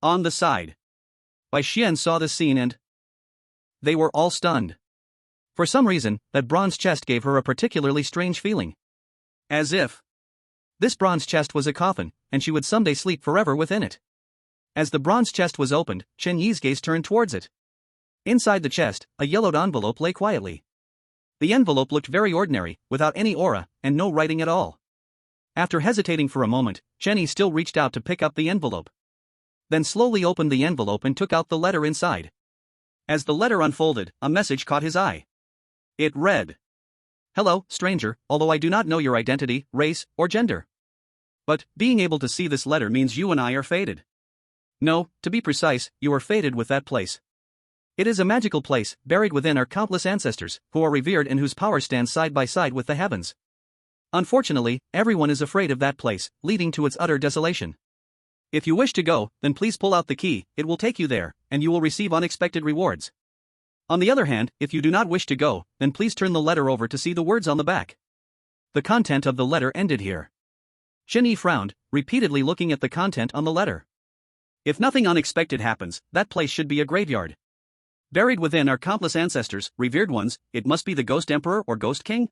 On the side, Bai Xian saw this scene and they were all stunned. For some reason, that bronze chest gave her a particularly strange feeling. As if this bronze chest was a coffin, and she would someday sleep forever within it. As the bronze chest was opened, Chen Yi's gaze turned towards it. Inside the chest, a yellowed envelope lay quietly. The envelope looked very ordinary, without any aura, and no writing at all. After hesitating for a moment, Chen Yi still reached out to pick up the envelope. Then slowly opened the envelope and took out the letter inside. As the letter unfolded, a message caught his eye. It read, "Hello, stranger, although I do not know your identity, race, or gender. But, being able to see this letter means you and I are fated. No, to be precise, you are fated with that place. It is a magical place, buried within our countless ancestors, who are revered and whose power stands side by side with the heavens. Unfortunately, everyone is afraid of that place, leading to its utter desolation. If you wish to go, then please pull out the key, it will take you there, and you will receive unexpected rewards. On the other hand, if you do not wish to go, then please turn the letter over to see the words on the back." The content of the letter ended here. Chen Yi frowned, repeatedly looking at the content on the letter. If nothing unexpected happens, that place should be a graveyard. Buried within our countless ancestors, revered ones, it must be the Ghost Emperor or Ghost King?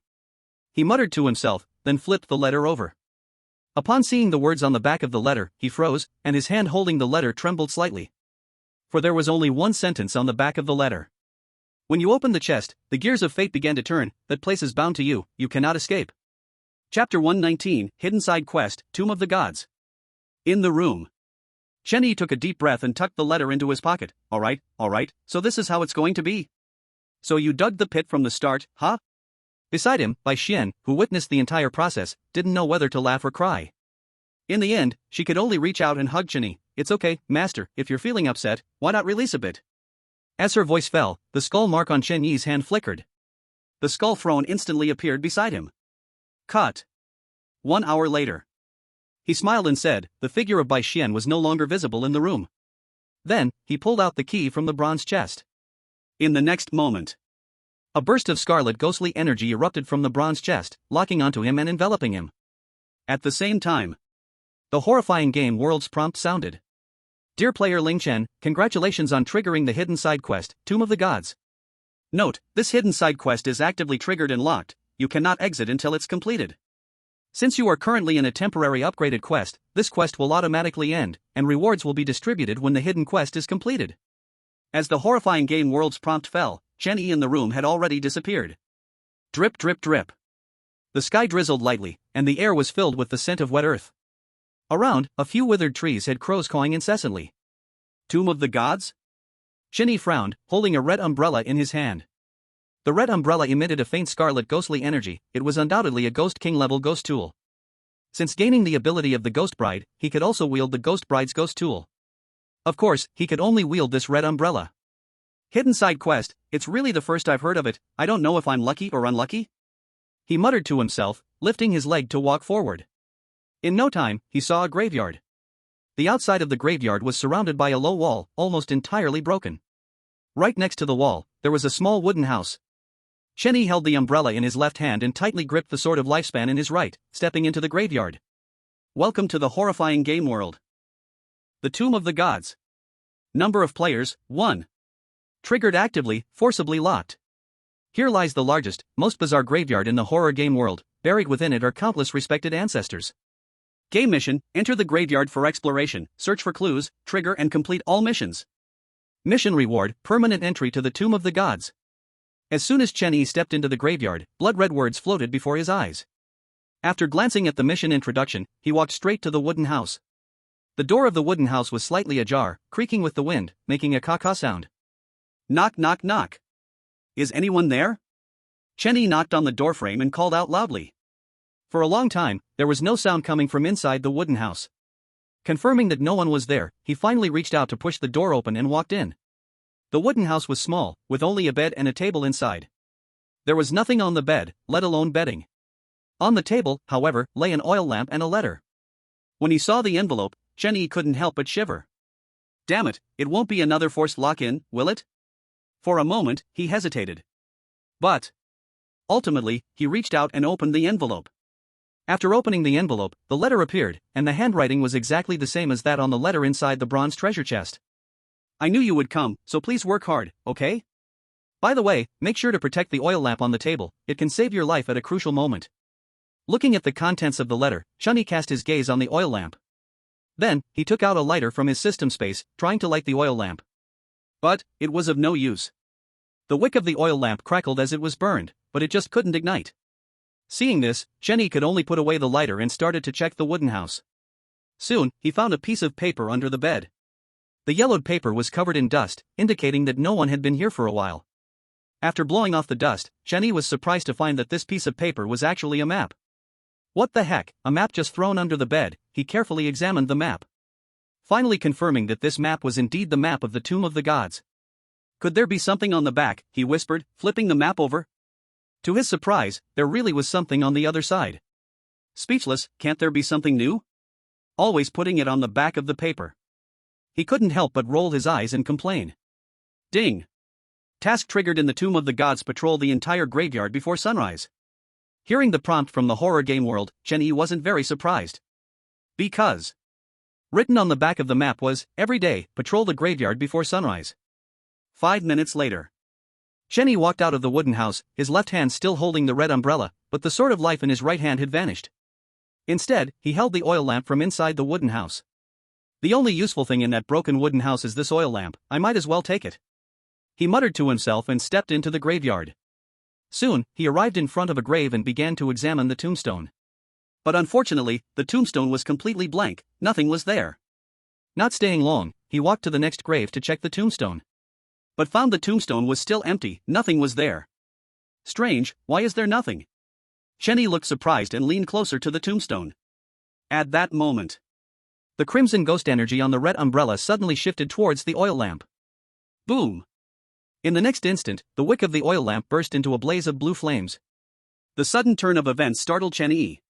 He muttered to himself, then flipped the letter over. Upon seeing the words on the back of the letter, he froze, and his hand holding the letter trembled slightly. For there was only one sentence on the back of the letter. "When you open the chest, the gears of fate began to turn, that place is bound to you, you cannot escape." Chapter 119, Hidden Side Quest, Tomb of the Gods. In the room, Chen Yi took a deep breath and tucked the letter into his pocket. Alright, so this is how it's going to be. So you dug the pit from the start, huh? Beside him, Bai Xian, who witnessed the entire process, didn't know whether to laugh or cry. In the end, she could only reach out and hug Chen Yi. "It's okay, master, if you're feeling upset, why not release a bit?" As her voice fell, the skull mark on Chen Yi's hand flickered. The skull throne instantly appeared beside him. Cut. 1 hour later. He smiled and said, the figure of Bai Xian was no longer visible in the room. Then, he pulled out the key from the bronze chest. In the next moment, a burst of scarlet ghostly energy erupted from the bronze chest, locking onto him and enveloping him. At the same time, the horrifying game world's prompt sounded. Dear player Ling Chen, congratulations on triggering the hidden side quest, Tomb of the Gods. Note, this hidden side quest is actively triggered and locked, you cannot exit until it's completed. Since you are currently in a temporary upgraded quest, this quest will automatically end, and rewards will be distributed when the hidden quest is completed. As the horrifying game world's prompt fell, Chen Yi in the room had already disappeared. Drip drip drip. The sky drizzled lightly, and the air was filled with the scent of wet earth. Around, a few withered trees had crows cawing incessantly. Tomb of the Gods? Chen Yi frowned, holding a red umbrella in his hand. The red umbrella emitted a faint scarlet ghostly energy. It was undoubtedly a Ghost King level ghost tool. Since gaining the ability of the Ghost Bride, he could also wield the Ghost Bride's ghost tool. Of course, he could only wield this red umbrella. Hidden side quest, it's really the first I've heard of it, I don't know if I'm lucky or unlucky? He muttered to himself, lifting his leg to walk forward. In no time, he saw a graveyard. The outside of the graveyard was surrounded by a low wall, almost entirely broken. Right next to the wall, there was a small wooden house. Chen Yi held the umbrella in his left hand and tightly gripped the sword of lifespan in his right, stepping into the graveyard. Welcome to the horrifying game world. The Tomb of the Gods. Number of players, 1. Triggered actively, forcibly locked. Here lies the largest, most bizarre graveyard in the horror game world. Buried within it are countless respected ancestors. Game mission, enter the graveyard for exploration, search for clues, trigger and complete all missions. Mission reward, permanent entry to the Tomb of the Gods. As soon as Chen Yi stepped into the graveyard, blood-red words floated before his eyes. After glancing at the mission introduction, he walked straight to the wooden house. The door of the wooden house was slightly ajar, creaking with the wind, making a caw-caw sound. Knock knock knock. Is anyone there? Chen Yi knocked on the doorframe and called out loudly. For a long time, there was no sound coming from inside the wooden house. Confirming that no one was there, he finally reached out to push the door open and walked in. The wooden house was small, with only a bed and a table inside. There was nothing on the bed, let alone bedding. On the table, however, lay an oil lamp and a letter. When he saw the envelope, Chen Yi couldn't help but shiver. Damn it, it won't be another forced lock-in, will it? For a moment, he hesitated. But ultimately, he reached out and opened the envelope. After opening the envelope, the letter appeared, and the handwriting was exactly the same as that on the letter inside the bronze treasure chest. I knew you would come, so please work hard, okay? By the way, make sure to protect the oil lamp on the table, it can save your life at a crucial moment. Looking at the contents of the letter, Chen Yi cast his gaze on the oil lamp. Then, he took out a lighter from his system space, trying to light the oil lamp. But it was of no use. The wick of the oil lamp crackled as it was burned, but it just couldn't ignite. Seeing this, Chen Yi could only put away the lighter and started to check the wooden house. Soon, he found a piece of paper under the bed. The yellowed paper was covered in dust, indicating that no one had been here for a while. After blowing off the dust, Chen Yi was surprised to find that this piece of paper was actually a map. What the heck, a map just thrown under the bed? He carefully examined the map. Finally confirming that this map was indeed the map of the Tomb of the Gods. Could there be something on the back, he whispered, flipping the map over. To his surprise, there really was something on the other side. Speechless, can't there be something new? Always putting it on the back of the paper. He couldn't help but roll his eyes and complain. Ding! Task triggered in the Tomb of the Gods. Patrol the entire graveyard before sunrise. Hearing the prompt from the horror game world, Chen Yi wasn't very surprised. Because written on the back of the map was, every day, patrol the graveyard before sunrise. 5 minutes later. Chen Yi walked out of the wooden house, his left hand still holding the red umbrella, but the sword of life in his right hand had vanished. Instead, he held the oil lamp from inside the wooden house. The only useful thing in that broken wooden house is this oil lamp, I might as well take it. He muttered to himself and stepped into the graveyard. Soon, he arrived in front of a grave and began to examine the tombstone. But unfortunately, the tombstone was completely blank, nothing was there. Not staying long, he walked to the next grave to check the tombstone. But found the tombstone was still empty, nothing was there. Strange, why is there nothing? Chen Yi looked surprised and leaned closer to the tombstone. At that moment, the crimson ghost energy on the red umbrella suddenly shifted towards the oil lamp. Boom! In the next instant, the wick of the oil lamp burst into a blaze of blue flames. The sudden turn of events startled Chen Yi.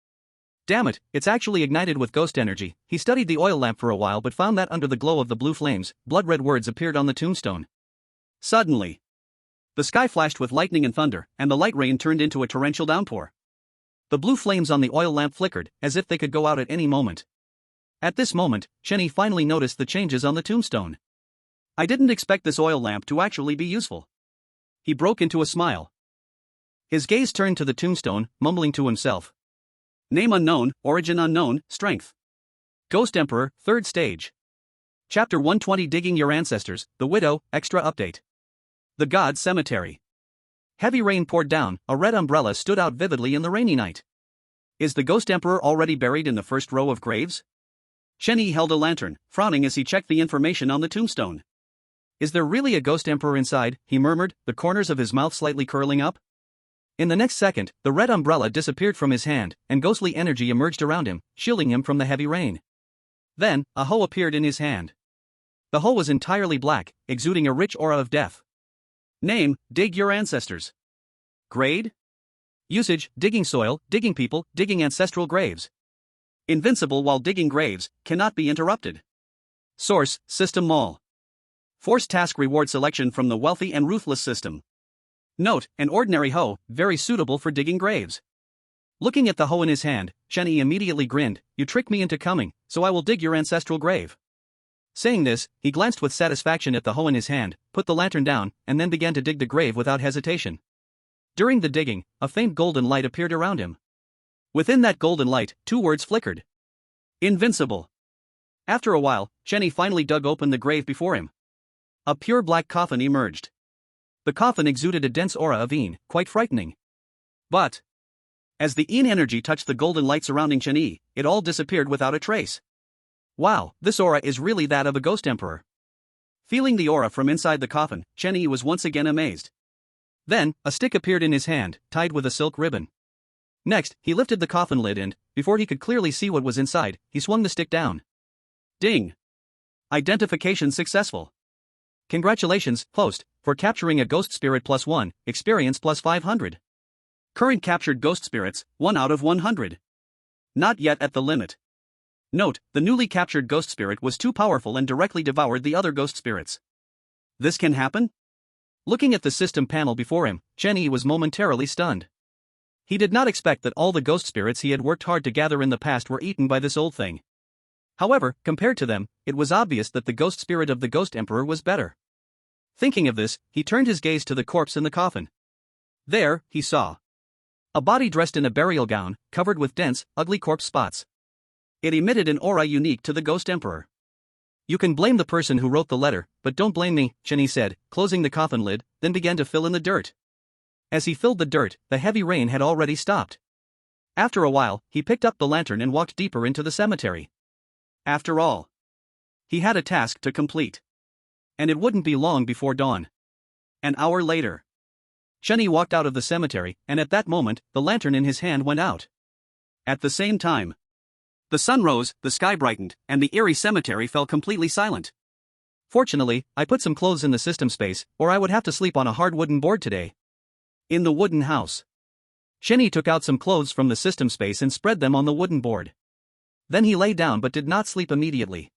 Damn it, it's actually ignited with ghost energy. He studied the oil lamp for a while but found that under the glow of the blue flames, blood-red words appeared on the tombstone. Suddenly, the sky flashed with lightning and thunder, and the light rain turned into a torrential downpour. The blue flames on the oil lamp flickered, as if they could go out at any moment. At this moment, Chenny finally noticed the changes on the tombstone. I didn't expect this oil lamp to actually be useful. He broke into a smile. His gaze turned to the tombstone, mumbling to himself. Name unknown, origin unknown, strength. Ghost Emperor, 3rd stage. Chapter 120 Digging Your Ancestors, The Widow, Extra Update. The God's Cemetery. Heavy rain poured down, a red umbrella stood out vividly in the rainy night. Is the Ghost Emperor already buried in the first row of graves? Chenny held a lantern, frowning as he checked the information on the tombstone. Is there really a Ghost Emperor inside? He murmured, the corners of his mouth slightly curling up. In the next second, the red umbrella disappeared from his hand, and ghostly energy emerged around him, shielding him from the heavy rain. Then, a hoe appeared in his hand. The hoe was entirely black, exuding a rich aura of death. Name, Dig Your Ancestors. Grade? Usage, digging soil, digging people, digging ancestral graves. Invincible while digging graves, cannot be interrupted. Source, System Mall. Force task reward selection from the wealthy and ruthless system. Note, an ordinary hoe, very suitable for digging graves. Looking at the hoe in his hand, Chenny immediately grinned. You tricked me into coming, so I will dig your ancestral grave. Saying this, he glanced with satisfaction at the hoe in his hand, put the lantern down, and then began to dig the grave without hesitation. During the digging, a faint golden light appeared around him. Within that golden light, 2 words flickered. Invincible. After a while, Chenny finally dug open the grave before him. A pure black coffin emerged. The coffin exuded a dense aura of Een, quite frightening. But as the Een energy touched the golden light surrounding Chenny, it all disappeared without a trace. Wow, this aura is really that of a Ghost Emperor. Feeling the aura from inside the coffin, Chenny was once again amazed. Then, a stick appeared in his hand, tied with a silk ribbon. Next, he lifted the coffin lid and, before he could clearly see what was inside, he swung the stick down. Ding! Identification successful. Congratulations, host, for capturing a ghost spirit +1, experience +500. Current captured ghost spirits, 1 out of 100. Not yet at the limit. Note, the newly captured ghost spirit was too powerful and directly devoured the other ghost spirits. This can happen? Looking at the system panel before him, Chenny was momentarily stunned. He did not expect that all the ghost spirits he had worked hard to gather in the past were eaten by this old thing. However, compared to them, it was obvious that the ghost spirit of the Ghost Emperor was better. Thinking of this, he turned his gaze to the corpse in the coffin. There, he saw a body dressed in a burial gown, covered with dense, ugly corpse spots. It emitted an aura unique to the Ghost Emperor. You can blame the person who wrote the letter, but don't blame me, Chenny said, closing the coffin lid, then began to fill in the dirt. As he filled the dirt, the heavy rain had already stopped. After a while, he picked up the lantern and walked deeper into the cemetery. After all, he had a task to complete. And it wouldn't be long before dawn. An hour later, Chenny walked out of the cemetery, and at that moment, the lantern in his hand went out. At the same time, the sun rose, the sky brightened, and the eerie cemetery fell completely silent. Fortunately, I put some clothes in the system space, or I would have to sleep on a hard wooden board today. In the wooden house, Chenny took out some clothes from the system space and spread them on the wooden board. Then he lay down but did not sleep immediately.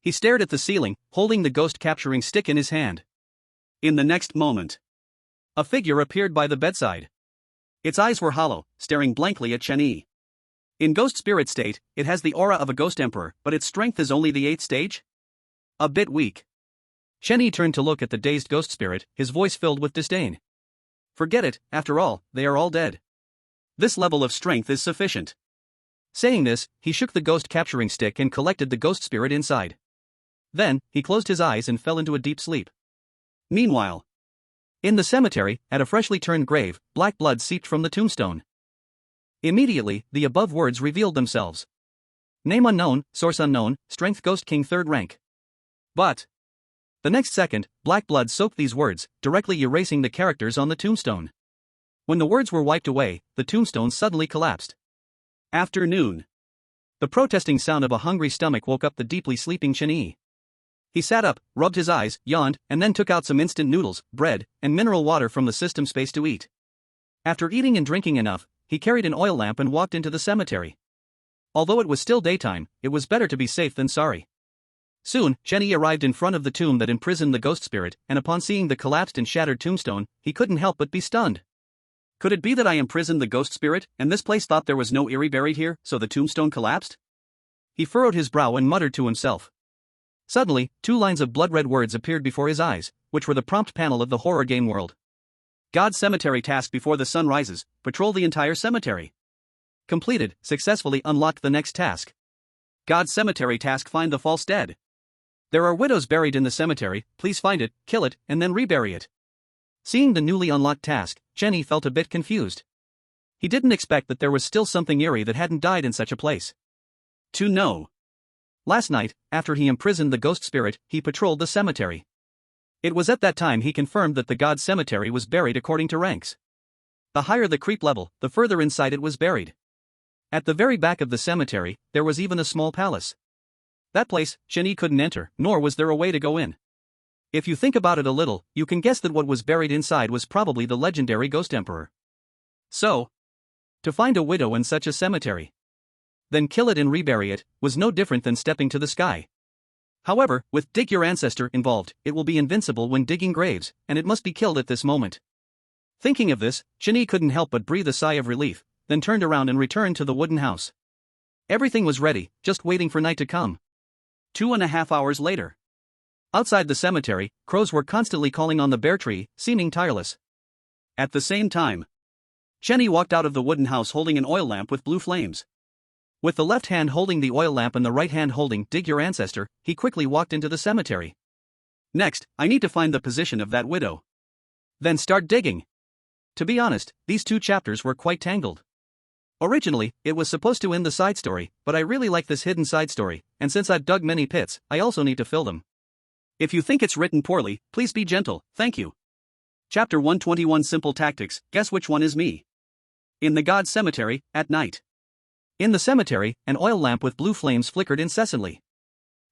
He stared at the ceiling, holding the ghost-capturing stick in his hand. In the next moment, a figure appeared by the bedside. Its eyes were hollow, staring blankly at Chenny. In ghost spirit state, it has the aura of a Ghost Emperor, but its strength is only the 8th stage? A bit weak. Chenny turned to look at the dazed ghost spirit, his voice filled with disdain. Forget it, after all, they are all dead. This level of strength is sufficient. Saying this, he shook the ghost-capturing stick and collected the ghost spirit inside. Then, he closed his eyes and fell into a deep sleep. Meanwhile, in the cemetery, at a freshly turned grave, black blood seeped from the tombstone. Immediately, the above words revealed themselves. Name unknown, source unknown, strength Ghost King 3rd rank. But the next second, black blood soaked these words, directly erasing the characters on the tombstone. When the words were wiped away, the tombstone suddenly collapsed. Afternoon. The protesting sound of a hungry stomach woke up the deeply sleeping Chenny. He sat up, rubbed his eyes, yawned, and then took out some instant noodles, bread, and mineral water from the system space to eat. After eating and drinking enough, he carried an oil lamp and walked into the cemetery. Although it was still daytime, it was better to be safe than sorry. Soon, Jenny arrived in front of the tomb that imprisoned the ghost spirit, and upon seeing the collapsed and shattered tombstone, he couldn't help but be stunned. Could it be that I imprisoned the ghost spirit, and this place thought there was no Eerie buried here, so the tombstone collapsed? He furrowed his brow and muttered to himself. Suddenly, 2 lines of blood-red words appeared before his eyes, which were the prompt panel of the horror game world. God's cemetery task before the sun rises, patrol the entire cemetery. Completed, successfully unlocked the next task. God's cemetery task, find the false dead. There are widows buried in the cemetery, please find it, kill it, and then rebury it. Seeing the newly unlocked task, Jenny felt a bit confused. He didn't expect that there was still something eerie that hadn't died in such a place. To know. Last night, after he imprisoned the ghost spirit, he patrolled the cemetery. It was at that time he confirmed that the God's cemetery was buried according to ranks. The higher the creep level, the further inside it was buried. At the very back of the cemetery, there was even a small palace. That place, Jenny couldn't enter, nor was there a way to go in. If you think about it a little, you can guess that what was buried inside was probably the legendary Ghost Emperor. So, to find a widow in such a cemetery, then kill it and rebury it, was no different than stepping to the sky. However, with dig your ancestor involved, it will be invincible when digging graves, and it must be killed at this moment. Thinking of this, Jenny couldn't help but breathe a sigh of relief, then turned around and returned to the wooden house. Everything was ready, just waiting for night to come. 2.5 hours later. Outside the cemetery, crows were constantly calling on the bare tree, seeming tireless. At the same time, Jenny walked out of the wooden house holding an oil lamp with blue flames. With the left hand holding the oil lamp and the right hand holding dig your ancestor, he quickly walked into the cemetery. Next, I need to find the position of that widow. Then start digging. To be honest, these 2 chapters were quite tangled. Originally, it was supposed to end the side story, but I really like this hidden side story, and since I've dug many pits, I also need to fill them. If you think it's written poorly, please be gentle, thank you. Chapter 121, Simple Tactics, guess which one is me? In the God's cemetery, at night. In the cemetery, an oil lamp with blue flames flickered incessantly.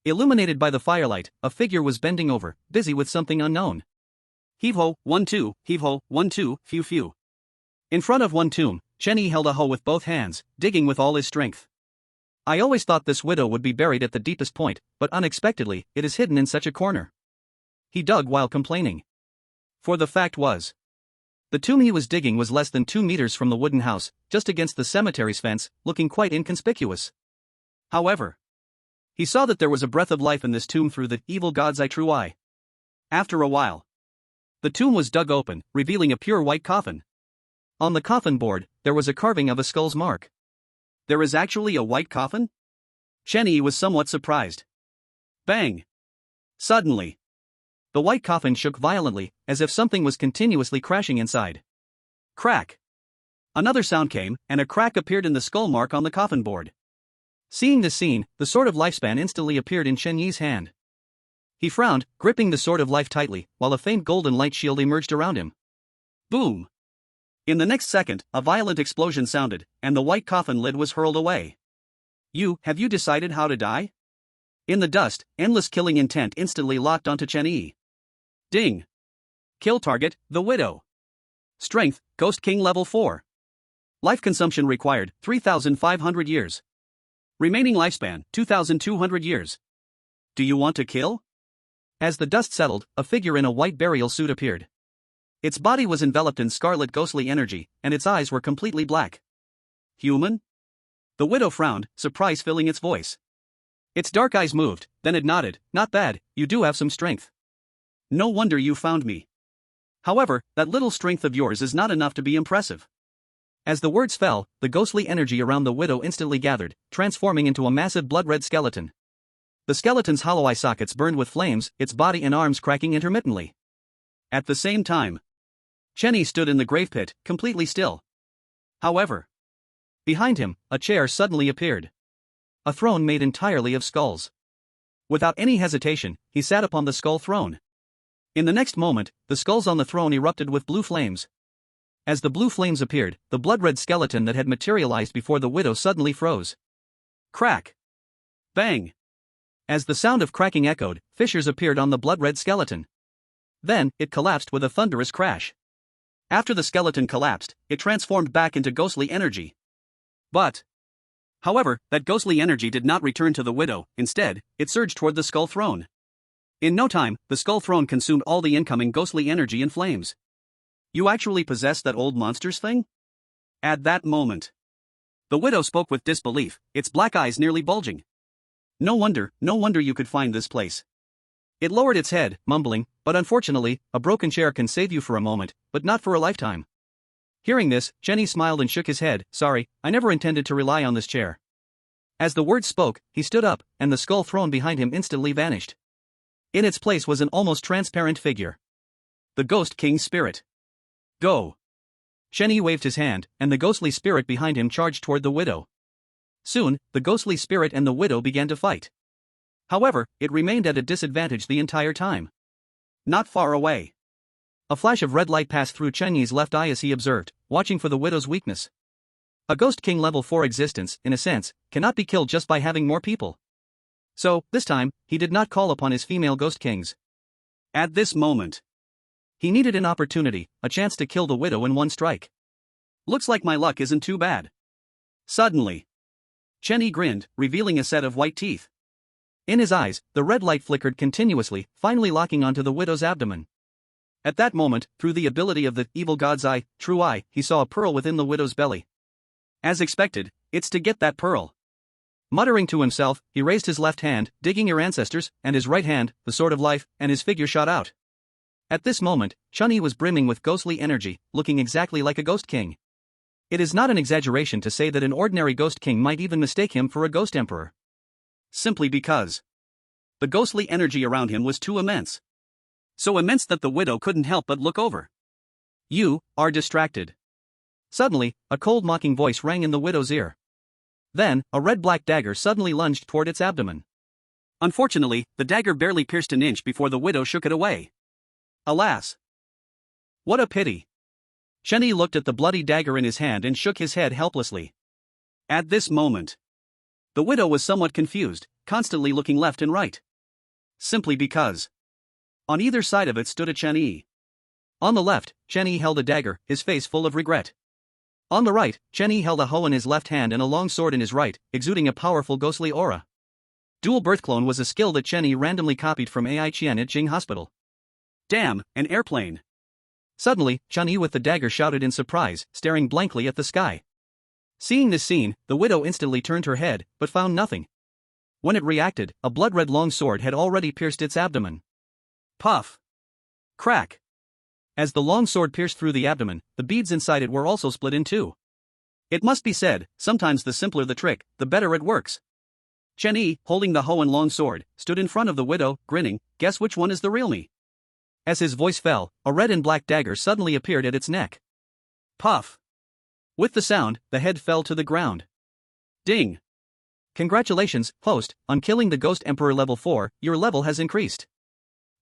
Illuminated by the firelight, a figure was bending over, busy with something unknown. Heave-ho, 1-2, heave-ho, 1-2, phew-phew. In front of one tomb, Jenny held a hoe with both hands, digging with all his strength. I always thought this widow would be buried at the deepest point, but unexpectedly, it is hidden in such a corner. He dug while complaining. For the fact was, the tomb he was digging was less than 2 meters from the wooden house, just against the cemetery's fence, looking quite inconspicuous. However, he saw that there was a breath of life in this tomb through the evil god's true eye. After a while, the tomb was dug open, revealing a pure white coffin. On the coffin board, there was a carving of a skull's mark. There is actually a white coffin? Jenny was somewhat surprised. Bang! Suddenly, the white coffin shook violently, as if something was continuously crashing inside. Crack! Another sound came, and a crack appeared in the skull mark on the coffin board. Seeing this scene, the sword of lifespan instantly appeared in Chen Yi's hand. He frowned, gripping the sword of life tightly, while a faint golden light shield emerged around him. Boom! In the next second, a violent explosion sounded, and the white coffin lid was hurled away. Have you decided how to die? In the dust, endless killing intent instantly locked onto Chen Yi. Ding! Kill target, the widow. Strength, Ghost King level 4. Life consumption required, 3,500 years. Remaining lifespan, 2,200 years. Do you want to kill? As the dust settled, a figure in a white burial suit appeared. Its body was enveloped in scarlet ghostly energy, and its eyes were completely black. Human? The widow frowned, surprise filling its voice. Its dark eyes moved, then it nodded. Not bad, you do have some strength. No wonder you found me. However, that little strength of yours is not enough to be impressive. As the words fell, the ghostly energy around the widow instantly gathered, transforming into a massive blood-red skeleton. The skeleton's hollow eye sockets burned with flames, its body and arms cracking intermittently. At the same time, Jenny stood in the grave pit, completely still. However, behind him, a chair suddenly appeared. A throne made entirely of skulls. Without any hesitation, he sat upon the skull throne. In the next moment, the skulls on the throne erupted with blue flames. As the blue flames appeared, the blood-red skeleton that had materialized before the widow suddenly froze. Crack! Bang! As the sound of cracking echoed, fissures appeared on the blood-red skeleton. Then, it collapsed with a thunderous crash. After the skeleton collapsed, it transformed back into ghostly energy. But However, that ghostly energy did not return to the widow, instead, it surged toward the skull throne. In no time, the skull throne consumed all the incoming ghostly energy in flames. You actually possess that old monsters thing? At that moment, the widow spoke with disbelief, its black eyes nearly bulging. No wonder you could find this place. It lowered its head, mumbling, but unfortunately, a broken chair can save you for a moment, but not for a lifetime. Hearing this, Jenny smiled and shook his head. Sorry, I never intended to rely on this chair. As the words spoke, he stood up, and the skull throne behind him instantly vanished. In its place was an almost transparent figure. The Ghost King's spirit. Go. Jenny waved his hand, and the ghostly spirit behind him charged toward the widow. Soon, the ghostly spirit and the widow began to fight. However, it remained at a disadvantage the entire time. Not far away. A flash of red light passed through Chenyi's left eye as he observed, watching for the widow's weakness. A Ghost King level 4 existence, in a sense, cannot be killed just by having more people. So, this time, he did not call upon his female Ghost Kings. At this moment, he needed an opportunity, a chance to kill the widow in one strike. Looks like my luck isn't too bad. Suddenly, Chenyi grinned, revealing a set of white teeth. In his eyes, the red light flickered continuously, finally locking onto the widow's abdomen. At that moment, through the ability of the evil god's eye, true eye, he saw a pearl within the widow's belly. As expected, it's to get that pearl. Muttering to himself, he raised his left hand, digging your ancestors, and his right hand, the sword of life, and his figure shot out. At this moment, Chenyi was brimming with ghostly energy, looking exactly like a Ghost King. It is not an exaggeration to say that an ordinary Ghost King might even mistake him for a Ghost Emperor. Simply because the ghostly energy around him was too immense. So immense that the widow couldn't help but look over. You are distracted. Suddenly, a cold mocking voice rang in the widow's ear. Then, a red-black dagger suddenly lunged toward its abdomen. Unfortunately, the dagger barely pierced an inch before the widow shook it away. Alas! What a pity! Chenyi looked at the bloody dagger in his hand and shook his head helplessly. At this moment, the widow was somewhat confused, constantly looking left and right. Simply because on either side of it stood a Chenyi. On the left, Chenyi held a dagger, his face full of regret. On the right, Chenyi held a hoe in his left hand and a long sword in his right, exuding a powerful ghostly aura. Dual birth clone was a skill that Chenyi randomly copied from Ai Qian at Jing Hospital. Damn, an airplane! Suddenly, Chenyi with the dagger shouted in surprise, staring blankly at the sky. Seeing this scene, the widow instantly turned her head, but found nothing. When it reacted, a blood-red long sword had already pierced its abdomen. Puff! Crack! As the long sword pierced through the abdomen, the beads inside it were also split in two. It must be said, sometimes the simpler the trick, the better it works. Chenyi, holding the hoe and long sword, stood in front of the widow, grinning. Guess which one is the real me? As his voice fell, a red and black dagger suddenly appeared at its neck. Puff! With the sound, the head fell to the ground. Ding! Congratulations, host, on killing the Ghost Emperor level 4, your level has increased.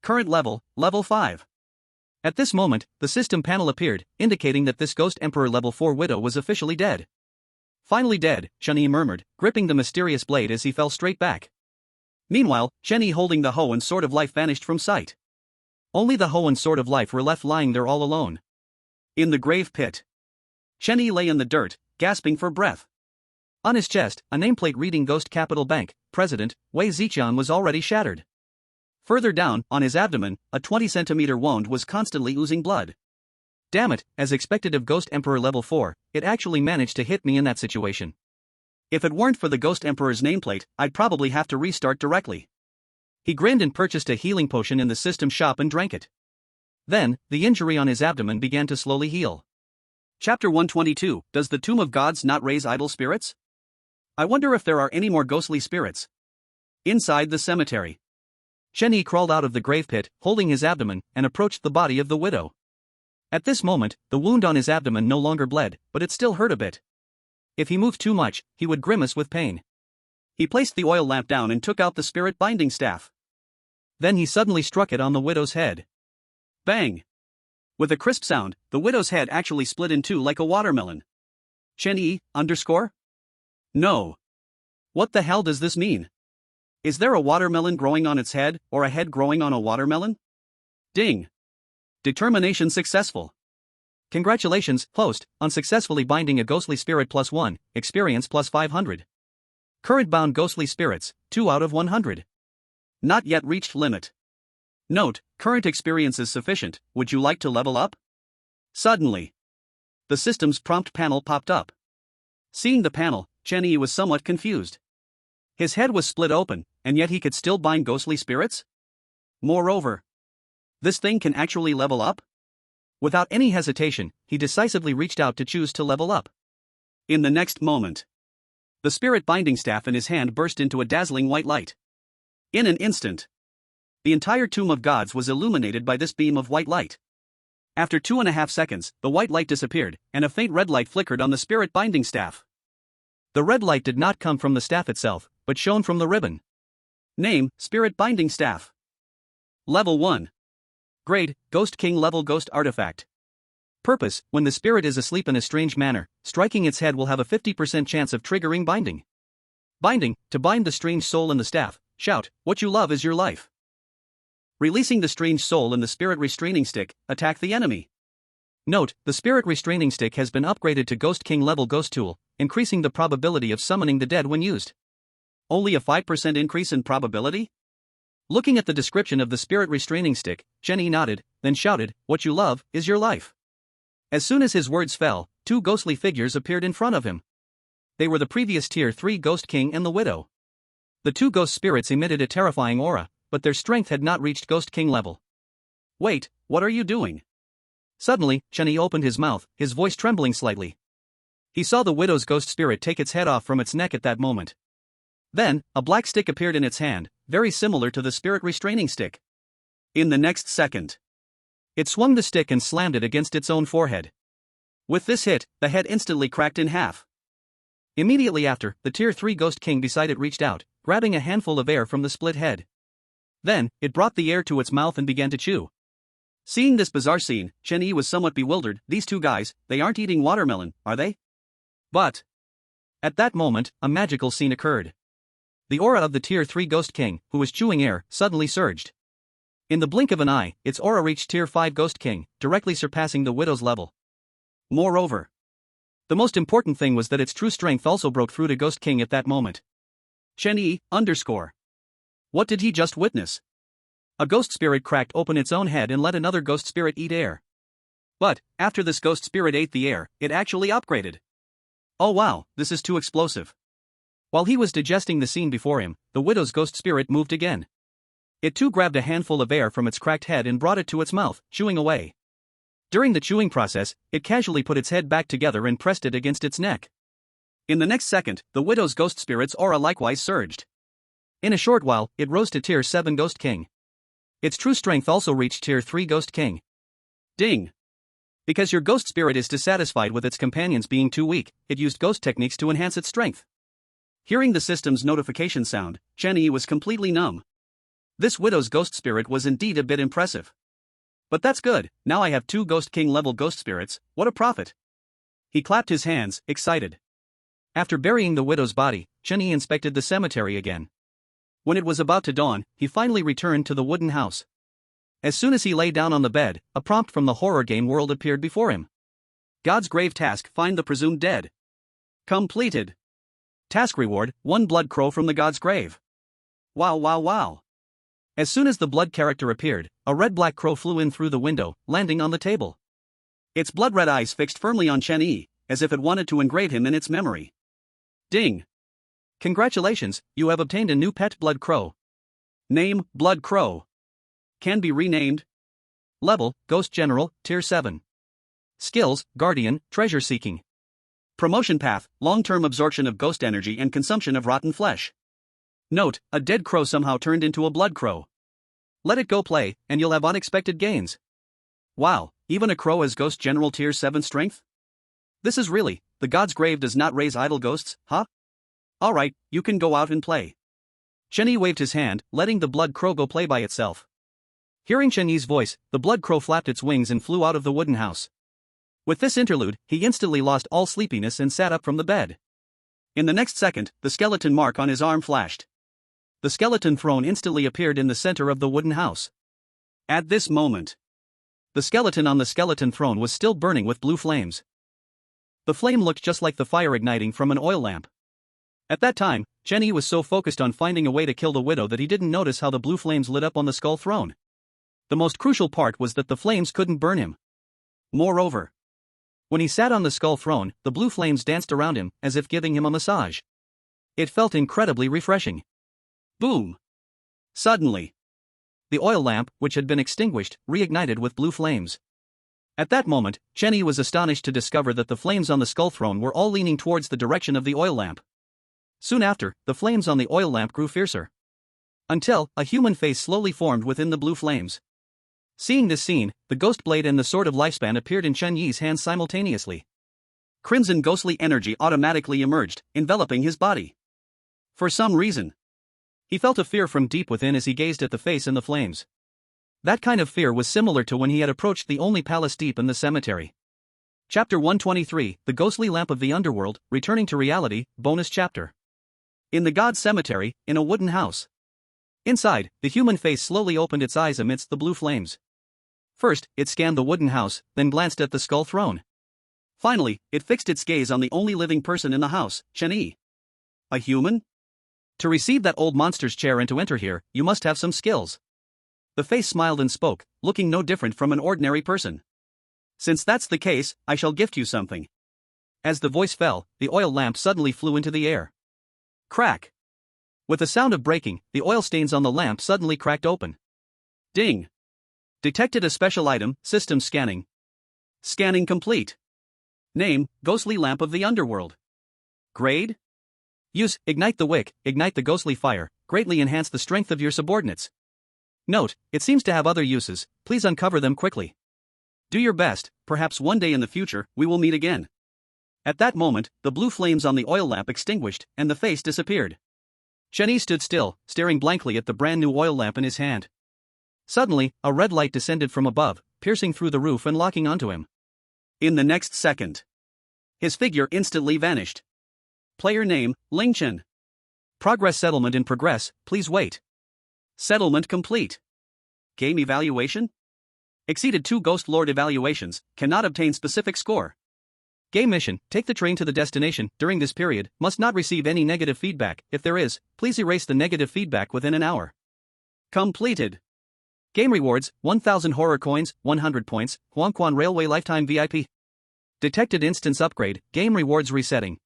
Current level, level 5. At this moment, the system panel appeared, indicating that this Ghost Emperor level 4 widow was officially dead. Finally dead, Chenyi murmured, gripping the mysterious blade as he fell straight back. Meanwhile, Chenyi holding the hoe and sword of life vanished from sight. Only the hoe and sword of life were left lying there all alone. In the grave pit, Chenyi lay in the dirt, gasping for breath. On his chest, a nameplate reading Ghost Capital Bank, President, Wei Ziqian was already shattered. Further down, on his abdomen, a 20-centimeter wound was constantly oozing blood. Damn it, as expected of Ghost Emperor level 4, it actually managed to hit me in that situation. If it weren't for the Ghost Emperor's nameplate, I'd probably have to restart directly. He grinned and purchased a healing potion in the system shop and drank it. Then, the injury on his abdomen began to slowly heal. Chapter 122, Does the Tomb of Gods not raise idle spirits? I wonder if there are any more ghostly spirits. Inside the cemetery, Chenyi crawled out of the grave pit, holding his abdomen, and approached the body of the widow. At this moment, the wound on his abdomen no longer bled, but it still hurt a bit. If he moved too much, he would grimace with pain. He placed the oil lamp down and took out the spirit binding staff. Then he suddenly struck it on the widow's head. Bang! With a crisp sound, the widow's head actually split in two like a watermelon. Chenyi, underscore? No. What the hell does this mean? Is there a watermelon growing on its head, or a head growing on a watermelon? Ding! Determination successful. Congratulations, host, on successfully binding a ghostly spirit +1, experience +500. Current bound ghostly spirits, 2 out of 100. Not yet reached limit. Note, current experience is sufficient, would you like to level up? Suddenly, the system's prompt panel popped up. Seeing the panel, Chen Yi was somewhat confused. His head was split open, and yet he could still bind ghostly spirits? Moreover, this thing can actually level up? Without any hesitation, he decisively reached out to choose to level up. In the next moment, the spirit binding staff in his hand burst into a dazzling white light. In an instant, the entire Tomb of Gods was illuminated by this beam of white light. After 2.5 seconds, the white light disappeared, and a faint red light flickered on the spirit binding staff. The red light did not come from the staff itself, but shone from the ribbon. Name, Spirit Binding Staff. Level 1. Grade, Ghost King Level Ghost Artifact. Purpose, when the spirit is asleep in a strange manner, striking its head will have a 50% chance of triggering binding. Binding, to bind the strange soul in the staff, shout, what you love is your life. Releasing the strange soul in the spirit restraining stick, attack the enemy. Note, the spirit restraining stick has been upgraded to Ghost King level ghost tool, increasing the probability of summoning the dead when used. Only a 5% increase in probability? Looking at the description of the spirit restraining stick, Chen Yi nodded, then shouted, what you love is your life. As soon as his words fell, 2 ghostly figures appeared in front of him. They were the previous Tier 3 Ghost King and the Widow. The 2 ghost spirits emitted a terrifying aura, but their strength had not reached Ghost King level. Wait, what are you doing? Suddenly, Chen Yi opened his mouth, his voice trembling slightly. He saw the widow's ghost spirit take its head off from its neck at that moment. Then, a black stick appeared in its hand, very similar to the spirit restraining stick. In the next second, it swung the stick and slammed it against its own forehead. With this hit, the head instantly cracked in half. Immediately after, the Tier 3 Ghost King beside it reached out, grabbing a handful of air from the split head. Then, it brought the air to its mouth and began to chew. Seeing this bizarre scene, Chen Yi was somewhat bewildered. These 2 guys, they aren't eating watermelon, are they? But at that moment, a magical scene occurred. The aura of the Tier 3 Ghost King, who was chewing air, suddenly surged. In the blink of an eye, its aura reached Tier 5 Ghost King, directly surpassing the Widow's level. Moreover, the most important thing was that its true strength also broke through to Ghost King at that moment. Chen Yi, _. What did he just witness? A ghost spirit cracked open its own head and let another ghost spirit eat air. But, after this ghost spirit ate the air, it actually upgraded. Oh wow, this is too explosive. While he was digesting the scene before him, the widow's ghost spirit moved again. It too grabbed a handful of air from its cracked head and brought it to its mouth, chewing away. During the chewing process, it casually put its head back together and pressed it against its neck. In the next second, the widow's ghost spirit's aura likewise surged. In a short while, it rose to Tier 7 Ghost King. Its true strength also reached Tier 3 Ghost King. Ding! Because your ghost spirit is dissatisfied with its companions being too weak, it used ghost techniques to enhance its strength. Hearing the system's notification sound, Chen Yi was completely numb. This widow's ghost spirit was indeed a bit impressive. But that's good, now I have 2 Ghost King level ghost spirits, what a profit. He clapped his hands, excited. After burying the widow's body, Chen Yi inspected the cemetery again. When it was about to dawn, he finally returned to the wooden house. As soon as he lay down on the bed, a prompt from the horror game world appeared before him. God's grave task, find the presumed dead. Completed. Task reward, 1 blood crow from the god's grave. Wow wow wow. As soon as the blood character appeared, a red-black crow flew in through the window, landing on the table. Its blood-red eyes fixed firmly on Chen Yi, as if it wanted to engrave him in its memory. Ding! Congratulations, you have obtained a new pet blood crow. Name, Blood Crow. Can be renamed. Level, Ghost General, Tier 7. Skills, Guardian, Treasure Seeking. Promotion path, long-term absorption of ghost energy and consumption of rotten flesh. Note, a dead crow somehow turned into a blood crow. Let it go play, and you'll have unexpected gains. Wow, even a crow has Ghost General Tier 7 strength? This is really, the god's grave does not raise idle ghosts, huh? Alright, you can go out and play. Chen Yi waved his hand, letting the blood crow go play by itself. Hearing Chen Yi's voice, the blood crow flapped its wings and flew out of the wooden house. With this interlude, he instantly lost all sleepiness and sat up from the bed. In the next second, the skeleton mark on his arm flashed. The skeleton throne instantly appeared in the center of the wooden house. At this moment, the skeleton on the skeleton throne was still burning with blue flames. The flame looked just like the fire igniting from an oil lamp. At that time, Chen was so focused on finding a way to kill the widow that he didn't notice how the blue flames lit up on the skull throne. The most crucial part was that the flames couldn't burn him. Moreover, when he sat on the skull throne, the blue flames danced around him, as if giving him a massage. It felt incredibly refreshing. Boom! Suddenly, the oil lamp, which had been extinguished, reignited with blue flames. At that moment, Chen was astonished to discover that the flames on the skull throne were all leaning towards the direction of the oil lamp. Soon after, the flames on the oil lamp grew fiercer, until a human face slowly formed within the blue flames. Seeing this scene, the ghost blade and the sword of lifespan appeared in Chen Yi's hands simultaneously. Crimson ghostly energy automatically emerged, enveloping his body. For some reason, he felt a fear from deep within as he gazed at the face in the flames. That kind of fear was similar to when he had approached the only palace deep in the cemetery. Chapter 123, The Ghostly Lamp of the Underworld, Returning to Reality, Bonus Chapter. In the God's Cemetery, in a wooden house. Inside, the human face slowly opened its eyes amidst the blue flames. First, it scanned the wooden house, then glanced at the skull throne. Finally, it fixed its gaze on the only living person in the house, Chen Yi. A human? To receive that old monster's chair and to enter here, you must have some skills. The face smiled and spoke, looking no different from an ordinary person. Since that's the case, I shall gift you something. As the voice fell, the oil lamp suddenly flew into the air. Crack! With a sound of breaking, the oil stains on the lamp suddenly cracked open. Ding! Detected a special item, system scanning. Scanning complete. Name, Ghostly Lamp of the Underworld. Grade? Use, ignite the wick, ignite the ghostly fire, greatly enhance the strength of your subordinates. Note, it seems to have other uses, please uncover them quickly. Do your best, perhaps one day in the future, we will meet again. At that moment, the blue flames on the oil lamp extinguished, and the face disappeared. Chen Yi stood still, staring blankly at the brand new oil lamp in his hand. Suddenly, a red light descended from above, piercing through the roof and locking onto him. In the next second, his figure instantly vanished. Player name, Ling Chen. Progress settlement in progress, please wait. Settlement complete. Game evaluation? Exceeded 2 Ghost Lord evaluations, cannot obtain specific score. Game mission, take the train to the destination, during this period, must not receive any negative feedback, if there is, please erase the negative feedback within an hour. Completed. Game rewards, 1000 horror coins, 100 points, Huangquan Railway Lifetime VIP. Detected instance upgrade, game rewards resetting.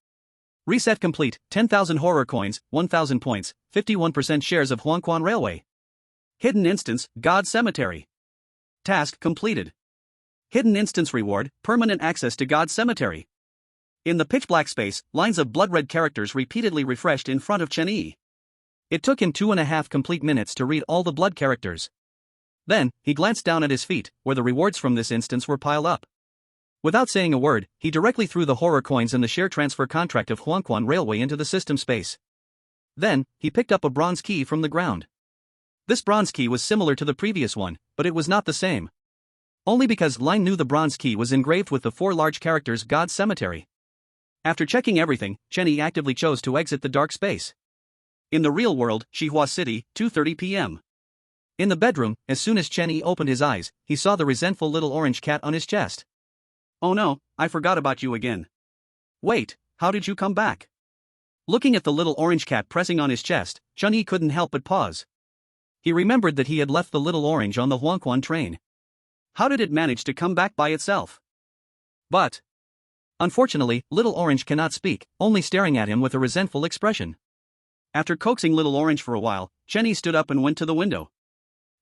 Reset complete, 10,000 horror coins, 1000 points, 51% shares of Huangquan Railway. Hidden instance, God Cemetery. Task completed. Hidden instance reward, permanent access to God's Cemetery. In the pitch-black space, lines of blood-red characters repeatedly refreshed in front of Chen Yi. It took him 2.5 complete minutes to read all the blood characters. Then, he glanced down at his feet, where the rewards from this instance were piled up. Without saying a word, he directly threw the horror coins and the share transfer contract of Huangquan Railway into the system space. Then, he picked up a bronze key from the ground. This bronze key was similar to the previous one, but it was not the same. Only because Line knew the bronze key was engraved with the 4 large characters God's Cemetery. After checking everything, Chen Yi actively chose to exit the dark space. In the real world, Xihua City, 2:30 p.m. In the bedroom, as soon as Chen Yi opened his eyes, he saw the resentful little orange cat on his chest. Oh no, I forgot about you again. Wait, how did you come back? Looking at the little orange cat pressing on his chest, Chen Yi couldn't help but pause. He remembered that he had left the little orange on the Huangquan train. How did it manage to come back by itself? But, unfortunately, little orange cannot speak, only staring at him with a resentful expression. After coaxing little orange for a while, Chen Yi stood up and went to the window.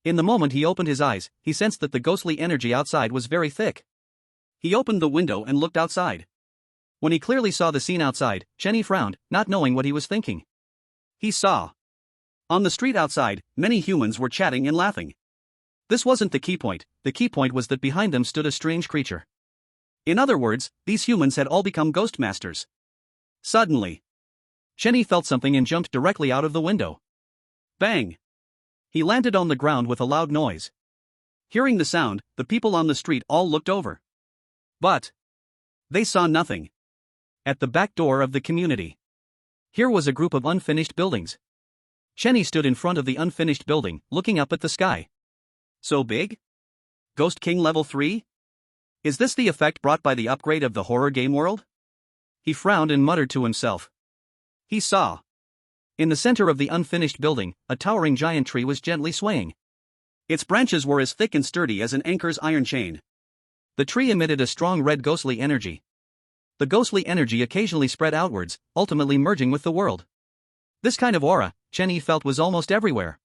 In the moment he opened his eyes, he sensed that the ghostly energy outside was very thick. He opened the window and looked outside. When he clearly saw the scene outside, Chen Yi frowned, not knowing what he was thinking. He saw. On the street outside, many humans were chatting and laughing. This wasn't the key point was that behind them stood a strange creature. In other words, these humans had all become ghost masters. Suddenly, Chen Yi felt something and jumped directly out of the window. Bang! He landed on the ground with a loud noise. Hearing the sound, the people on the street all looked over. But they saw nothing. At the back door of the community, here was a group of unfinished buildings. Chen Yi stood in front of the unfinished building, looking up at the sky. So big? Ghost King level 3? Is this the effect brought by the upgrade of the horror game world? He frowned and muttered to himself. He saw. In the center of the unfinished building, a towering giant tree was gently swaying. Its branches were as thick and sturdy as an anchor's iron chain. The tree emitted a strong red ghostly energy. The ghostly energy occasionally spread outwards, ultimately merging with the world. This kind of aura, Chen Yi felt, was almost everywhere.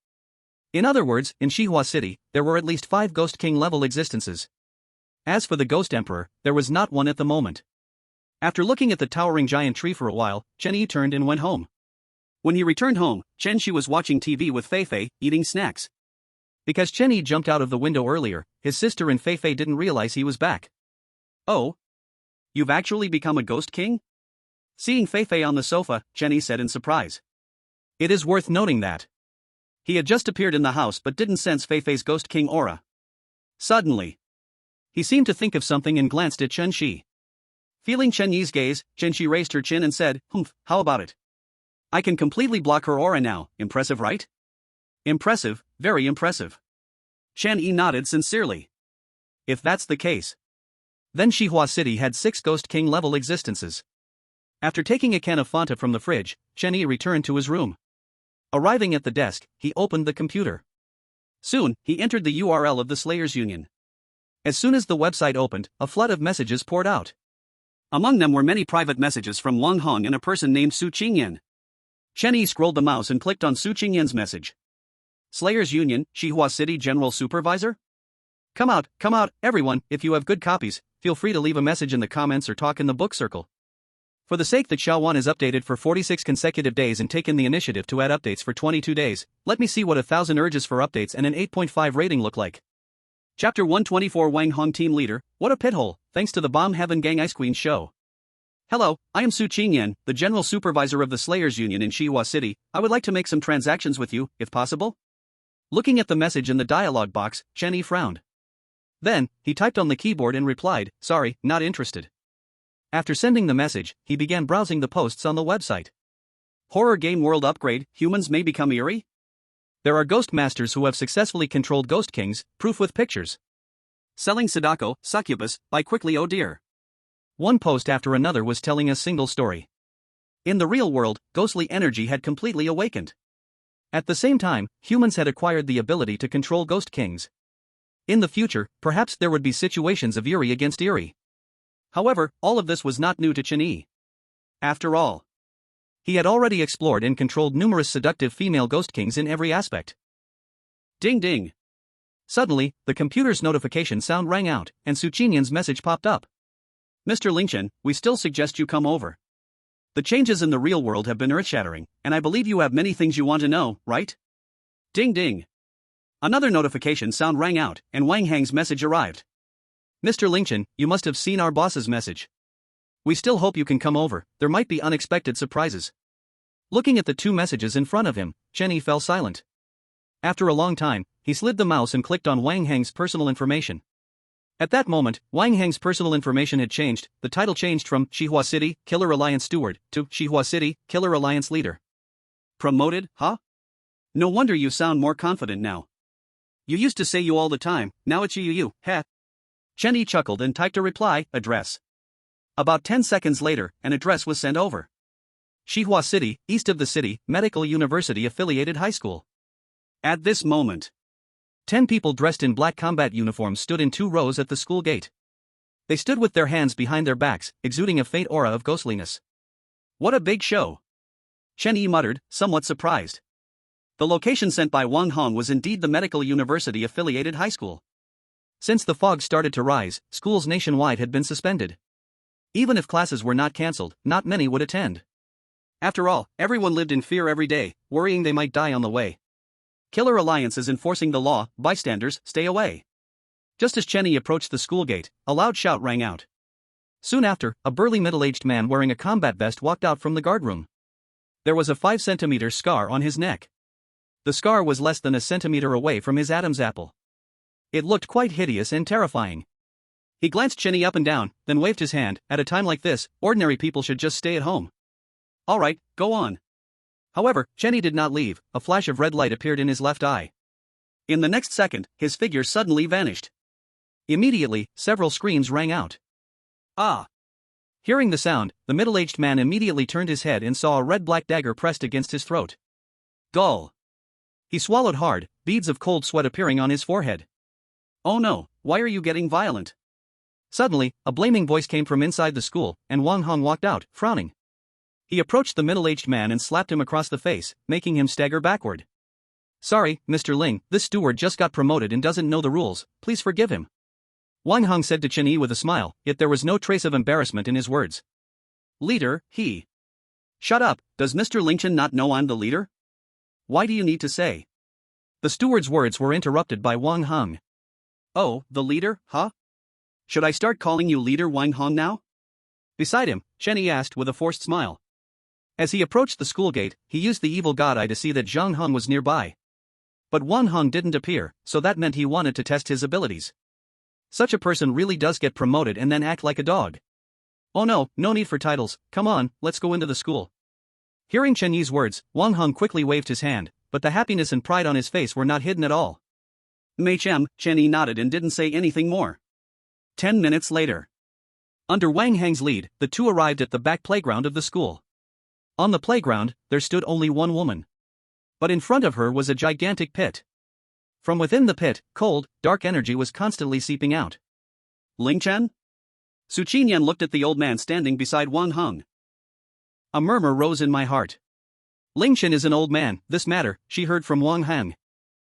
In other words, in Xihua City, there were at least 5 Ghost King level existences. As for the Ghost Emperor, there was not one at the moment. After looking at the towering giant tree for a while, Chen Yi turned and went home. When he returned home, Chen Shi was watching TV with Fei Fei, eating snacks. Because Chen Yi jumped out of the window earlier, his sister and Fei Fei didn't realize he was back. Oh? You've actually become a Ghost King? Seeing Fei Fei on the sofa, Chen Yi said in surprise. It is worth noting that he had just appeared in the house but didn't sense Fei Fei's Ghost King aura. Suddenly, he seemed to think of something and glanced at Chen Shi. Feeling Chen Yi's gaze, Chen Shi raised her chin and said, how about it? I can completely block her aura now. Impressive, right? Impressive, very impressive. Chen Yi nodded sincerely. If that's the case, then Xihua City had 6 Ghost King level existences. After taking a can of Fanta from the fridge, Chen Yi returned to his room. Arriving at the desk, he opened the computer. Soon, he entered the URL of the Slayers Union. As soon as the website opened, a flood of messages poured out. Among them were many private messages from Wang Hong and a person named Su Qingyan. Chen Yi scrolled the mouse and clicked on Su Qingyan's message. Slayers Union, Xihua City General Supervisor? Come out, everyone. If you have good copies, feel free to leave a message in the comments or talk in the book circle. For the sake that Xiaowan is updated for 46 consecutive days and taken the initiative to add updates for 22 days, let me see what 1,000 urges for updates and an 8.5 rating look like. Chapter 124 Wang Hong Team Leader, what a pithole, thanks to the Bomb Heaven Gang Ice Queen show. Hello, I am Su Qingyan, the General Supervisor of the Slayers Union in Xihua City. I would like to make some transactions with you, if possible. Looking at the message in the dialog box, Chen Yi frowned. Then, he typed on the keyboard and replied, sorry, not interested. After sending the message, he began browsing the posts on the website. Horror game world upgrade, humans may become eerie? There are ghost masters who have successfully controlled ghost kings, proof with pictures. Selling Sadako, succubus, buy quickly, oh dear. One post after another was telling a single story. In the real world, ghostly energy had completely awakened. At the same time, humans had acquired the ability to control ghost kings. In the future, perhaps there would be situations of eerie against eerie. However, all of this was not new to Chen Yi. After all, he had already explored and controlled numerous seductive female ghost kings in every aspect. Ding ding. Suddenly, the computer's notification sound rang out, and Su Qingyan's message popped up. Mr. Lingchen, we still suggest you come over. The changes in the real world have been earth-shattering, and I believe you have many things you want to know, right? Ding ding. Another notification sound rang out, and Wang Hang's message arrived. Mr. Lingchen, you must have seen our boss's message. We still hope you can come over, there might be unexpected surprises. Looking at the 2 messages in front of him, Chen Yi fell silent. After a long time, he slid the mouse and clicked on Wang Hang's personal information. At that moment, Wang Hang's personal information had changed. The title changed from Xihua City, Killer Alliance Steward, to Xihua City, Killer Alliance Leader. Promoted, huh? No wonder you sound more confident now. You used to say you all the time, now it's you, heh. Chen Yi chuckled and typed a reply, address. About 10 seconds later, an address was sent over. Xihua City, east of the city, Medical University affiliated high school. At this moment, 10 people dressed in black combat uniforms stood in 2 rows at the school gate. They stood with their hands behind their backs, exuding a faint aura of ghostliness. What a big show! Chen Yi muttered, somewhat surprised. The location sent by Wang Hong was indeed the Medical University affiliated high school. Since the fog started to rise, schools nationwide had been suspended. Even if classes were not cancelled, not many would attend. After all, everyone lived in fear every day, worrying they might die on the way. Killer Alliance is enforcing the law, bystanders, stay away. Just as Chen Yi approached the school gate, a loud shout rang out. Soon after, a burly middle-aged man wearing a combat vest walked out from the guardroom. There was a 5-centimeter scar on his neck. The scar was less than a centimeter away from his Adam's apple. It looked quite hideous and terrifying. He glanced Chen Yi up and down, then waved his hand. At a time like this, ordinary people should just stay at home. Alright, go on. However, Chen Yi did not leave. A flash of red light appeared in his left eye. In the next second, his figure suddenly vanished. Immediately, several screams rang out. Ah! Hearing the sound, the middle-aged man immediately turned his head and saw a red-black dagger pressed against his throat. Dull. He swallowed hard, beads of cold sweat appearing on his forehead. Oh no, why are you getting violent? Suddenly, a blaming voice came from inside the school, and Wang Hong walked out, frowning. He approached the middle-aged man and slapped him across the face, making him stagger backward. Sorry, Mr. Ling, this steward just got promoted and doesn't know the rules, please forgive him. Wang Hong said to Chen Yi with a smile, yet there was no trace of embarrassment in his words. Leader, he. Shut up, does Mr. Lingchen not know I'm the leader? Why do you need to say? The steward's words were interrupted by Wang Hong. Oh, the leader, huh? Should I start calling you leader Wang Hong now? Beside him, Chen Yi asked with a forced smile. As he approached the school gate, he used the evil god eye to see that Zhang Hong was nearby. But Wang Hong didn't appear, so that meant he wanted to test his abilities. Such a person really does get promoted and then act like a dog. Oh no, no need for titles, come on, let's go into the school. Hearing Chen Yi's words, Wang Hong quickly waved his hand, but the happiness and pride on his face were not hidden at all. Mei Chen Yi nodded and didn't say anything more. 10 minutes later. Under Wang Hang's lead, the two arrived at the back playground of the school. On the playground, there stood only one woman. But in front of her was a gigantic pit. From within the pit, cold, dark energy was constantly seeping out. Ling Chen? Su Qinyan looked at the old man standing beside Wang Hong. A murmur rose in my heart. Ling Chen is an old man, this matter, she heard from Wang Hang.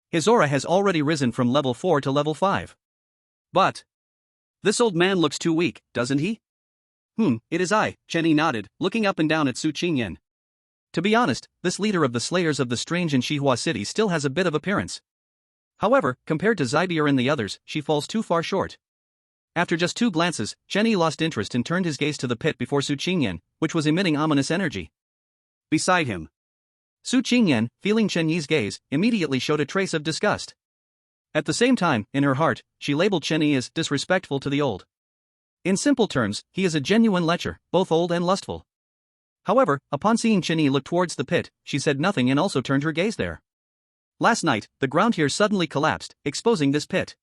His aura has already risen from level 4 to level 5. But this old man looks too weak, doesn't he? It is I, Chen Yi nodded, looking up and down at Su Qinyan. To be honest, this leader of the Slayers of the Strange in Xihua City still has a bit of appearance. However, compared to Zybier and the others, she falls too far short. After just 2 glances, Chen Yi lost interest and turned his gaze to the pit before Su Qinyan, which was emitting ominous energy. Beside him, Su Qinyan, feeling Chen Yi's gaze, immediately showed a trace of disgust. At the same time, in her heart, she labeled Chen Yi as disrespectful to the old. In simple terms, he is a genuine lecher, both old and lustful. However, upon seeing Chen Yi look towards the pit, she said nothing and also turned her gaze there. Last night, the ground here suddenly collapsed, exposing this pit.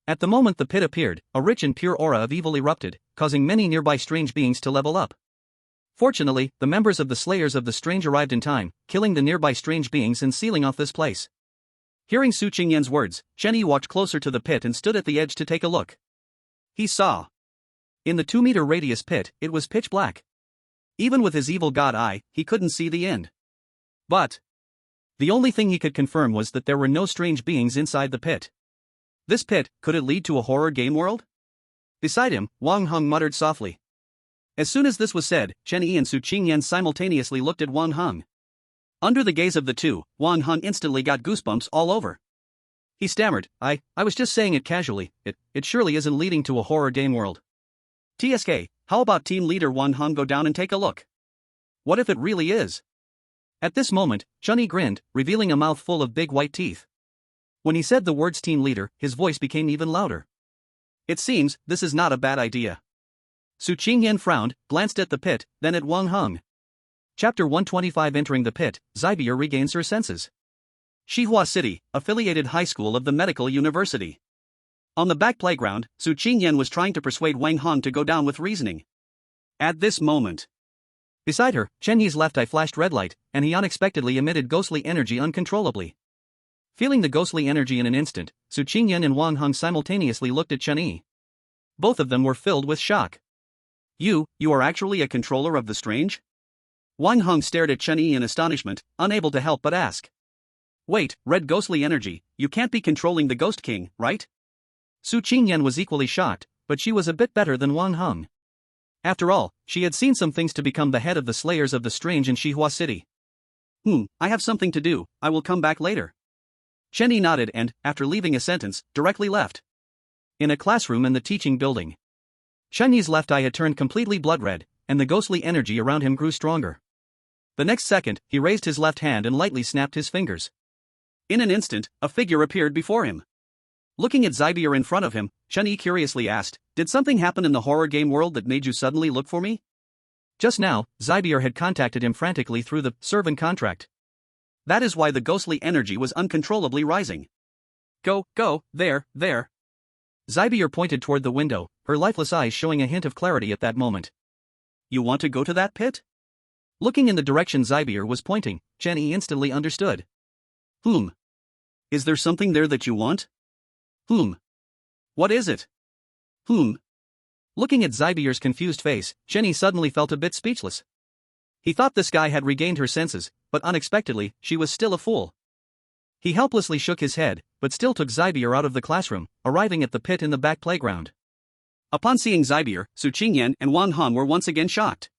At the moment the pit appeared, a rich and pure aura of evil erupted, causing many nearby strange beings to level up. Fortunately, the members of the Slayers of the Strange arrived in time, killing the nearby strange beings and sealing off this place. Hearing Su Qingyan's words, Chen Yi walked closer to the pit and stood at the edge to take a look. He saw. In the 2-meter radius pit, it was pitch black. Even with his evil god eye, he couldn't see the end. But the only thing he could confirm was that there were no strange beings inside the pit. This pit, could it lead to a horror game world? Beside him, Wang Hong muttered softly. As soon as this was said, Chen Yi and Su Qingyan simultaneously looked at Wang Hong. Under the gaze of the two, Wang Hong instantly got goosebumps all over. He stammered, I was just saying it casually, it surely isn't leading to a horror game world. TSK, how about team leader Wang Hong go down and take a look? What if it really is? At this moment, Chen Yi grinned, revealing a mouth full of big white teeth. When he said the words team leader, his voice became even louder. It seems, this is not a bad idea. Su Qingyan frowned, glanced at the pit, then at Wang Hong. Chapter 125. Entering the pit, Zybier regains her senses. Xihua City, affiliated high school of the medical university. On the back playground, Su Qingyan was trying to persuade Wang Hong to go down with reasoning. At this moment, beside her, Chen Yi's left eye flashed red light, and he unexpectedly emitted ghostly energy uncontrollably. Feeling the ghostly energy in an instant, Su Qingyan and Wang Hong simultaneously looked at Chen Yi. Both of them were filled with shock. You are actually a controller of the strange? Wang Hong stared at Chen Yi in astonishment, unable to help but ask. Wait, red ghostly energy, you can't be controlling the Ghost King, right? Su Qingyan was equally shocked, but she was a bit better than Wang Hong. After all, she had seen some things to become the head of the Slayers of the Strange in Xihua City. I have something to do, I will come back later. Chen Yi nodded and, after leaving a sentence, directly left. In a classroom in the teaching building, Chen Yi's left eye had turned completely blood red, and the ghostly energy around him grew stronger. The next second, he raised his left hand and lightly snapped his fingers. In an instant, a figure appeared before him. Looking at Zybier in front of him, Chen Yi curiously asked, Did something happen in the horror game world that made you suddenly look for me? Just now, Zybier had contacted him frantically through the servant contract. That is why the ghostly energy was uncontrollably rising. Go, there. Zybier pointed toward the window, her lifeless eyes showing a hint of clarity at that moment. You want to go to that pit? Looking in the direction Zybier was pointing, Jenny instantly understood. Is there something there that you want? What is it? Looking at Zybier's confused face, Jenny suddenly felt a bit speechless. He thought this guy had regained her senses, but unexpectedly, she was still a fool. He helplessly shook his head, but still took Zybier out of the classroom, arriving at the pit in the back playground. Upon seeing Zybier, Su Qingyan and Wang Han were once again shocked.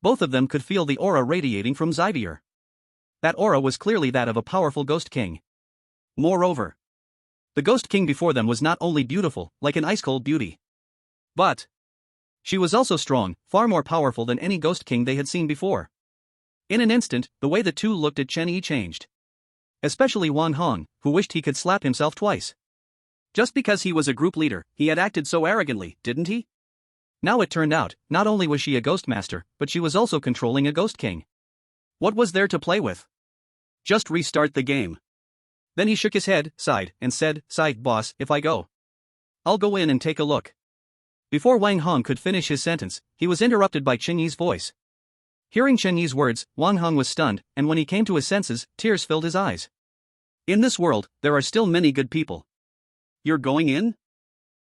Both of them could feel the aura radiating from Zybier. That aura was clearly that of a powerful ghost king. Moreover, the ghost king before them was not only beautiful, like an ice-cold beauty, but she was also strong, far more powerful than any ghost king they had seen before. In an instant, the way the two looked at Chen Yi changed. Especially Wang Hong, who wished he could slap himself twice. Just because he was a group leader, he had acted so arrogantly, didn't he? Now it turned out, not only was she a ghost master, but she was also controlling a ghost king. What was there to play with? Just restart the game. Then he shook his head, sighed, and said, "Boss, if I go, I'll go in and take a look." Before Wang Hong could finish his sentence, he was interrupted by Chen Yi's voice. Hearing Chen Yi's words, Wang Hong was stunned, and when he came to his senses, tears filled his eyes. In this world, there are still many good people. You're going in?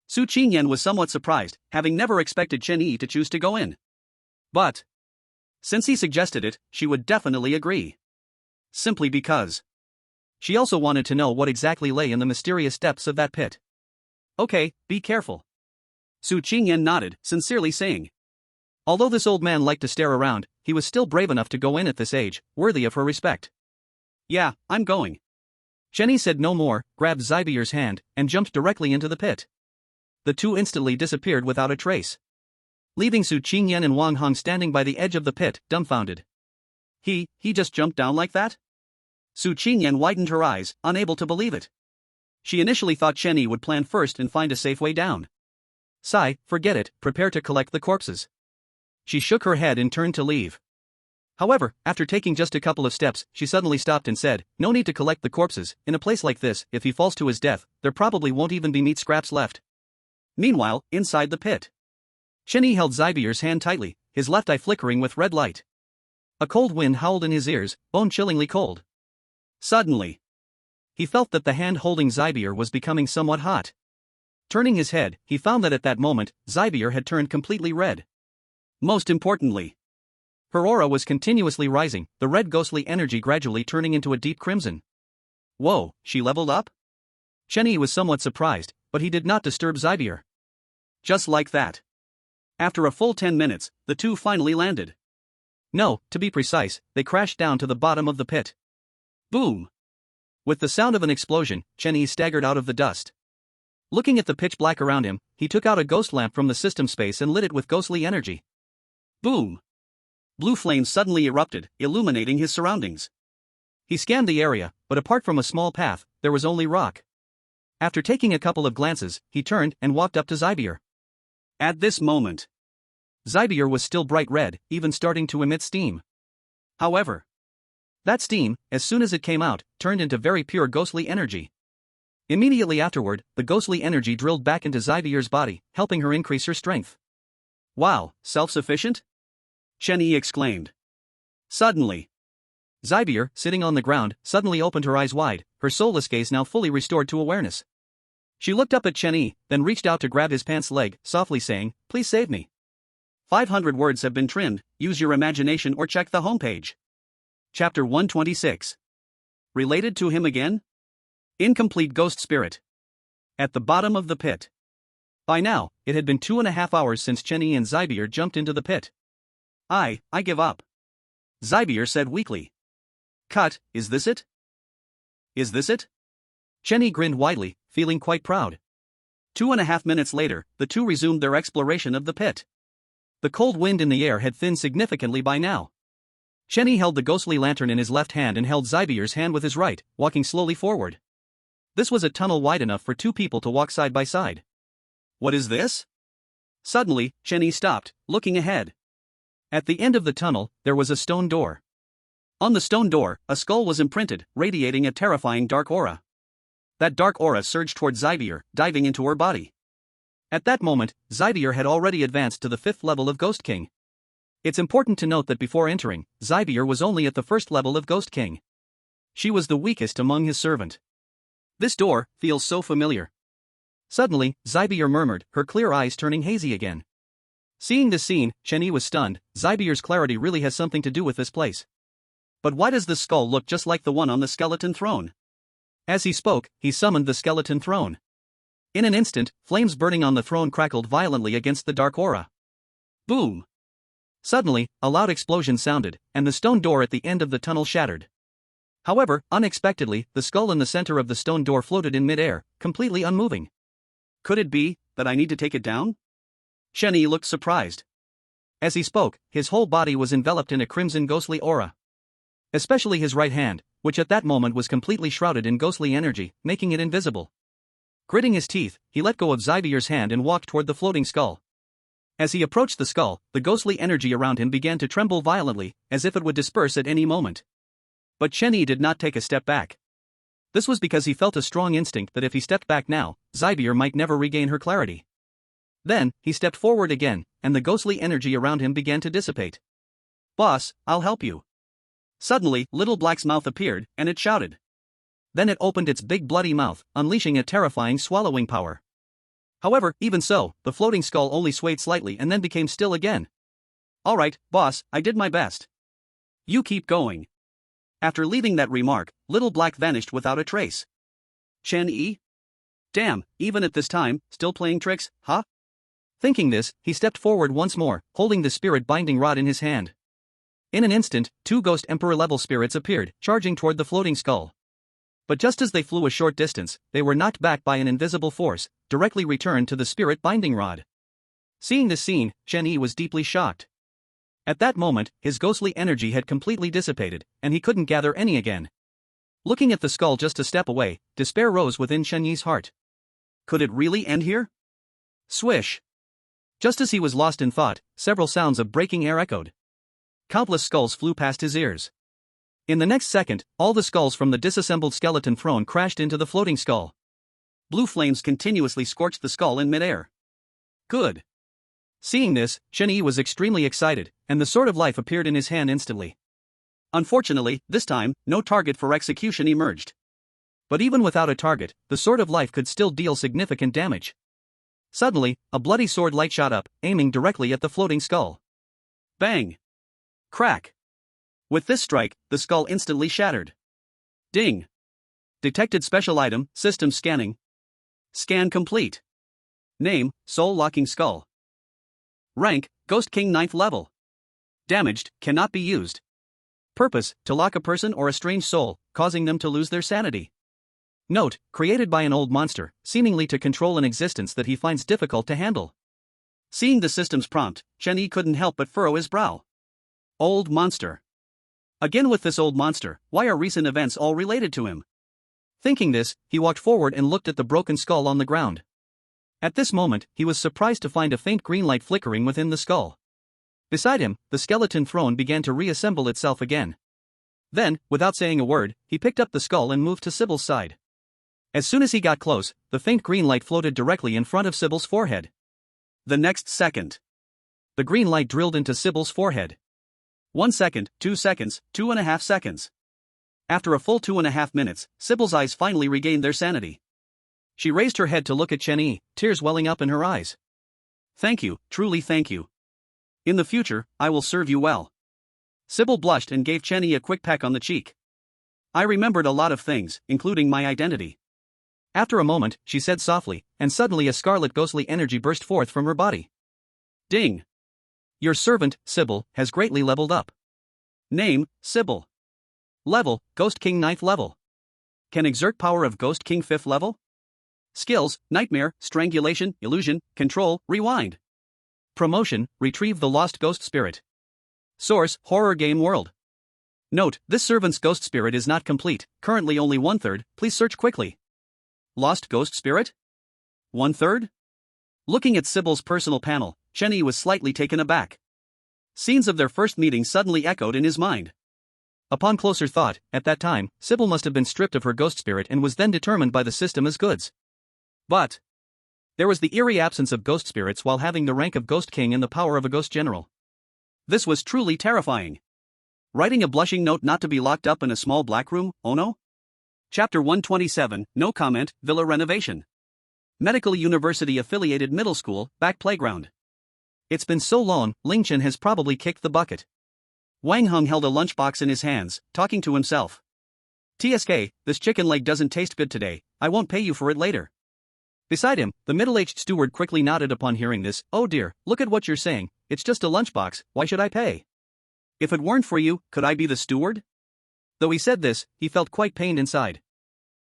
Su Qingyan was somewhat surprised, having never expected Chen Yi to choose to go in. But since he suggested it, she would definitely agree. Simply because she also wanted to know what exactly lay in the mysterious depths of that pit. Okay, be careful. Su Qingyan nodded, sincerely saying. Although this old man liked to stare around, he was still brave enough to go in at this age, worthy of her respect. Yeah, I'm going. Chen Yi said no more, grabbed Zybier's hand, and jumped directly into the pit. The two instantly disappeared without a trace, leaving Su Qingyan and Wang Hong standing by the edge of the pit, dumbfounded. He just jumped down like that? Su Qingyan widened her eyes, unable to believe it. She initially thought Chen Yi would plan first and find a safe way down. Forget it, prepare to collect the corpses. She shook her head and turned to leave. However, after taking just a couple of steps, she suddenly stopped and said, "No need to collect the corpses. In a place like this, if he falls to his death, there probably won't even be meat scraps left." Meanwhile, inside the pit, Chen Yi held Zybier's hand tightly, his left eye flickering with red light. A cold wind howled in his ears, bone-chillingly cold. Suddenly, he felt that the hand holding Zybier was becoming somewhat hot. Turning his head, he found that at that moment, Zybier had turned completely red. Most importantly, her aura was continuously rising, the red ghostly energy gradually turning into a deep crimson. Whoa, she leveled up? Chen Yi was somewhat surprised, but he did not disturb Zybier. Just like that. After a full 10 minutes, the two finally landed. No, to be precise, they crashed down to the bottom of the pit. Boom! With the sound of an explosion, Chen Yi staggered out of the dust. Looking at the pitch black around him, he took out a ghost lamp from the system space and lit it with ghostly energy. Boom! Blue flames suddenly erupted, illuminating his surroundings. He scanned the area, but apart from a small path, there was only rock. After taking a couple of glances, he turned and walked up to Zybier. At this moment, Zybier was still bright red, even starting to emit steam. However, that steam, as soon as it came out, turned into very pure ghostly energy. Immediately afterward, the ghostly energy drilled back into Zybier's body, helping her increase her strength. Wow, self-sufficient? Chen Yi exclaimed. Suddenly, Zybier, sitting on the ground, suddenly opened her eyes wide, her soulless gaze now fully restored to awareness. She looked up at Chen Yi, then reached out to grab his pants leg, softly saying, "Please save me. 500 words have been trimmed, use your imagination or check the homepage." Chapter 126. Related to him again? Incomplete ghost spirit. At the bottom of the pit. By now, it had been 2.5 hours since Chen Yi and Zybier jumped into the pit. I give up. Zybier said weakly. Cut, is this it? Is this it? Chen Yi grinned widely, feeling quite proud. 2.5 minutes later, the two resumed their exploration of the pit. The cold wind in the air had thinned significantly by now. Chen Yi held the ghostly lantern in his left hand and held Zybier's hand with his right, walking slowly forward. This was a tunnel wide enough for two people to walk side by side. What is this? Suddenly, Chen Yi stopped, looking ahead. At the end of the tunnel, there was a stone door. On the stone door, a skull was imprinted, radiating a terrifying dark aura. That dark aura surged toward Zybier, diving into her body. At that moment, Zybier had already advanced to the 5th level of Ghost King. It's important to note that before entering, Zybier was only at the first level of Ghost King. She was the weakest among his servant. This door feels so familiar. Suddenly, Zybier murmured, her clear eyes turning hazy again. Seeing this scene, Chenyi was stunned. Zybier's clarity really has something to do with this place. But why does this skull look just like the one on the skeleton throne? As he spoke, he summoned the skeleton throne. In an instant, flames burning on the throne crackled violently against the dark aura. Boom! Suddenly, a loud explosion sounded, and the stone door at the end of the tunnel shattered. However, unexpectedly, the skull in the center of the stone door floated in midair, completely unmoving. Could it be that I need to take it down? Chenyi looked surprised. As he spoke, his whole body was enveloped in a crimson ghostly aura. Especially his right hand, which at that moment was completely shrouded in ghostly energy, making it invisible. Gritting his teeth, he let go of Zybier's hand and walked toward the floating skull. As he approached the skull, the ghostly energy around him began to tremble violently, as if it would disperse at any moment. But Chenyi did not take a step back. This was because he felt a strong instinct that if he stepped back now, Zybier might never regain her clarity. Then, he stepped forward again, and the ghostly energy around him began to dissipate. Boss, I'll help you. Suddenly, Little Black's mouth appeared, and it shouted. Then it opened its big bloody mouth, unleashing a terrifying swallowing power. However, even so, the floating skull only swayed slightly and then became still again. Alright, boss, I did my best. You keep going. After leaving that remark, Little Black vanished without a trace. Chenyi? Damn, even at this time, still playing tricks, huh? Thinking this, he stepped forward once more, holding the spirit binding rod in his hand. In an instant, 2 Ghost Emperor-level spirits appeared, charging toward the floating skull. But just as they flew a short distance, they were knocked back by an invisible force, directly returned to the spirit binding rod. Seeing this scene, Chenyi was deeply shocked. At that moment, his ghostly energy had completely dissipated, and he couldn't gather any again. Looking at the skull just a step away, despair rose within Chenyi's heart. Could it really end here? Swish! Just as he was lost in thought, several sounds of breaking air echoed. Countless skulls flew past his ears. In the next second, all the skulls from the disassembled skeleton throne crashed into the floating skull. Blue flames continuously scorched the skull in midair. Good. Seeing this, Chenyi was extremely excited, and the Sword of Life appeared in his hand instantly. Unfortunately, this time, no target for execution emerged. But even without a target, the Sword of Life could still deal significant damage. Suddenly, a bloody sword light shot up, aiming directly at the floating skull. Bang! Crack! With this strike, the skull instantly shattered. Ding! Detected special item, system scanning. Scan complete. Name, soul-locking skull. Rank, Ghost King 9th level. Damaged, cannot be used. Purpose, to lock a person or a strange soul, causing them to lose their sanity. Note, created by an old monster, seemingly to control an existence that he finds difficult to handle. Seeing the system's prompt, Chenyi couldn't help but furrow his brow. Old monster. Again with this old monster, why are recent events all related to him? Thinking this, he walked forward and looked at the broken skull on the ground. At this moment, he was surprised to find a faint green light flickering within the skull. Beside him, the skeleton throne began to reassemble itself again. Then, without saying a word, he picked up the skull and moved to Sybil's side. As soon as he got close, the faint green light floated directly in front of Sybil's forehead. The next second, the green light drilled into Sybil's forehead. 1 second, 2 seconds, 2.5 seconds. After a full 2.5 minutes, Sybil's eyes finally regained their sanity. She raised her head to look at Chenyi, tears welling up in her eyes. Thank you, truly thank you. In the future, I will serve you well. Sybil blushed and gave Chenyi a quick peck on the cheek. I remembered a lot of things, including my identity. After a moment, she said softly, and suddenly a scarlet ghostly energy burst forth from her body. Ding! Your servant, Sybil, has greatly leveled up. Name, Sybil. Level, Ghost King 9th level. Can exert power of Ghost King 5th level. Skills, Nightmare, Strangulation, Illusion, Control, Rewind. Promotion, Retrieve the Lost Ghost Spirit. Source, Horror Game World. Note, this servant's ghost spirit is not complete, currently only 1/3, please search quickly. Lost Ghost Spirit? 1/3? Looking at Sybil's personal panel, Chenyi was slightly taken aback. Scenes of their first meeting suddenly echoed in his mind. Upon closer thought, at that time, Sybil must have been stripped of her ghost spirit and was then determined by the system as goods. But there was the eerie absence of ghost spirits while having the rank of Ghost King and the power of a Ghost General. This was truly terrifying. Writing a blushing note not to be locked up in a small black room, oh no? Chapter 127, No Comment, Villa Renovation. Medical University Affiliated Middle School, Back Playground. It's been so long, Ling Chen has probably kicked the bucket. Wang Heng held a lunchbox in his hands, talking to himself. TSK, this chicken leg doesn't taste good today, I won't pay you for it later. Beside him, the middle-aged steward quickly nodded upon hearing this. Oh dear, look at what you're saying, it's just a lunchbox, why should I pay? If it weren't for you, could I be the steward? Though he said this, he felt quite pained inside.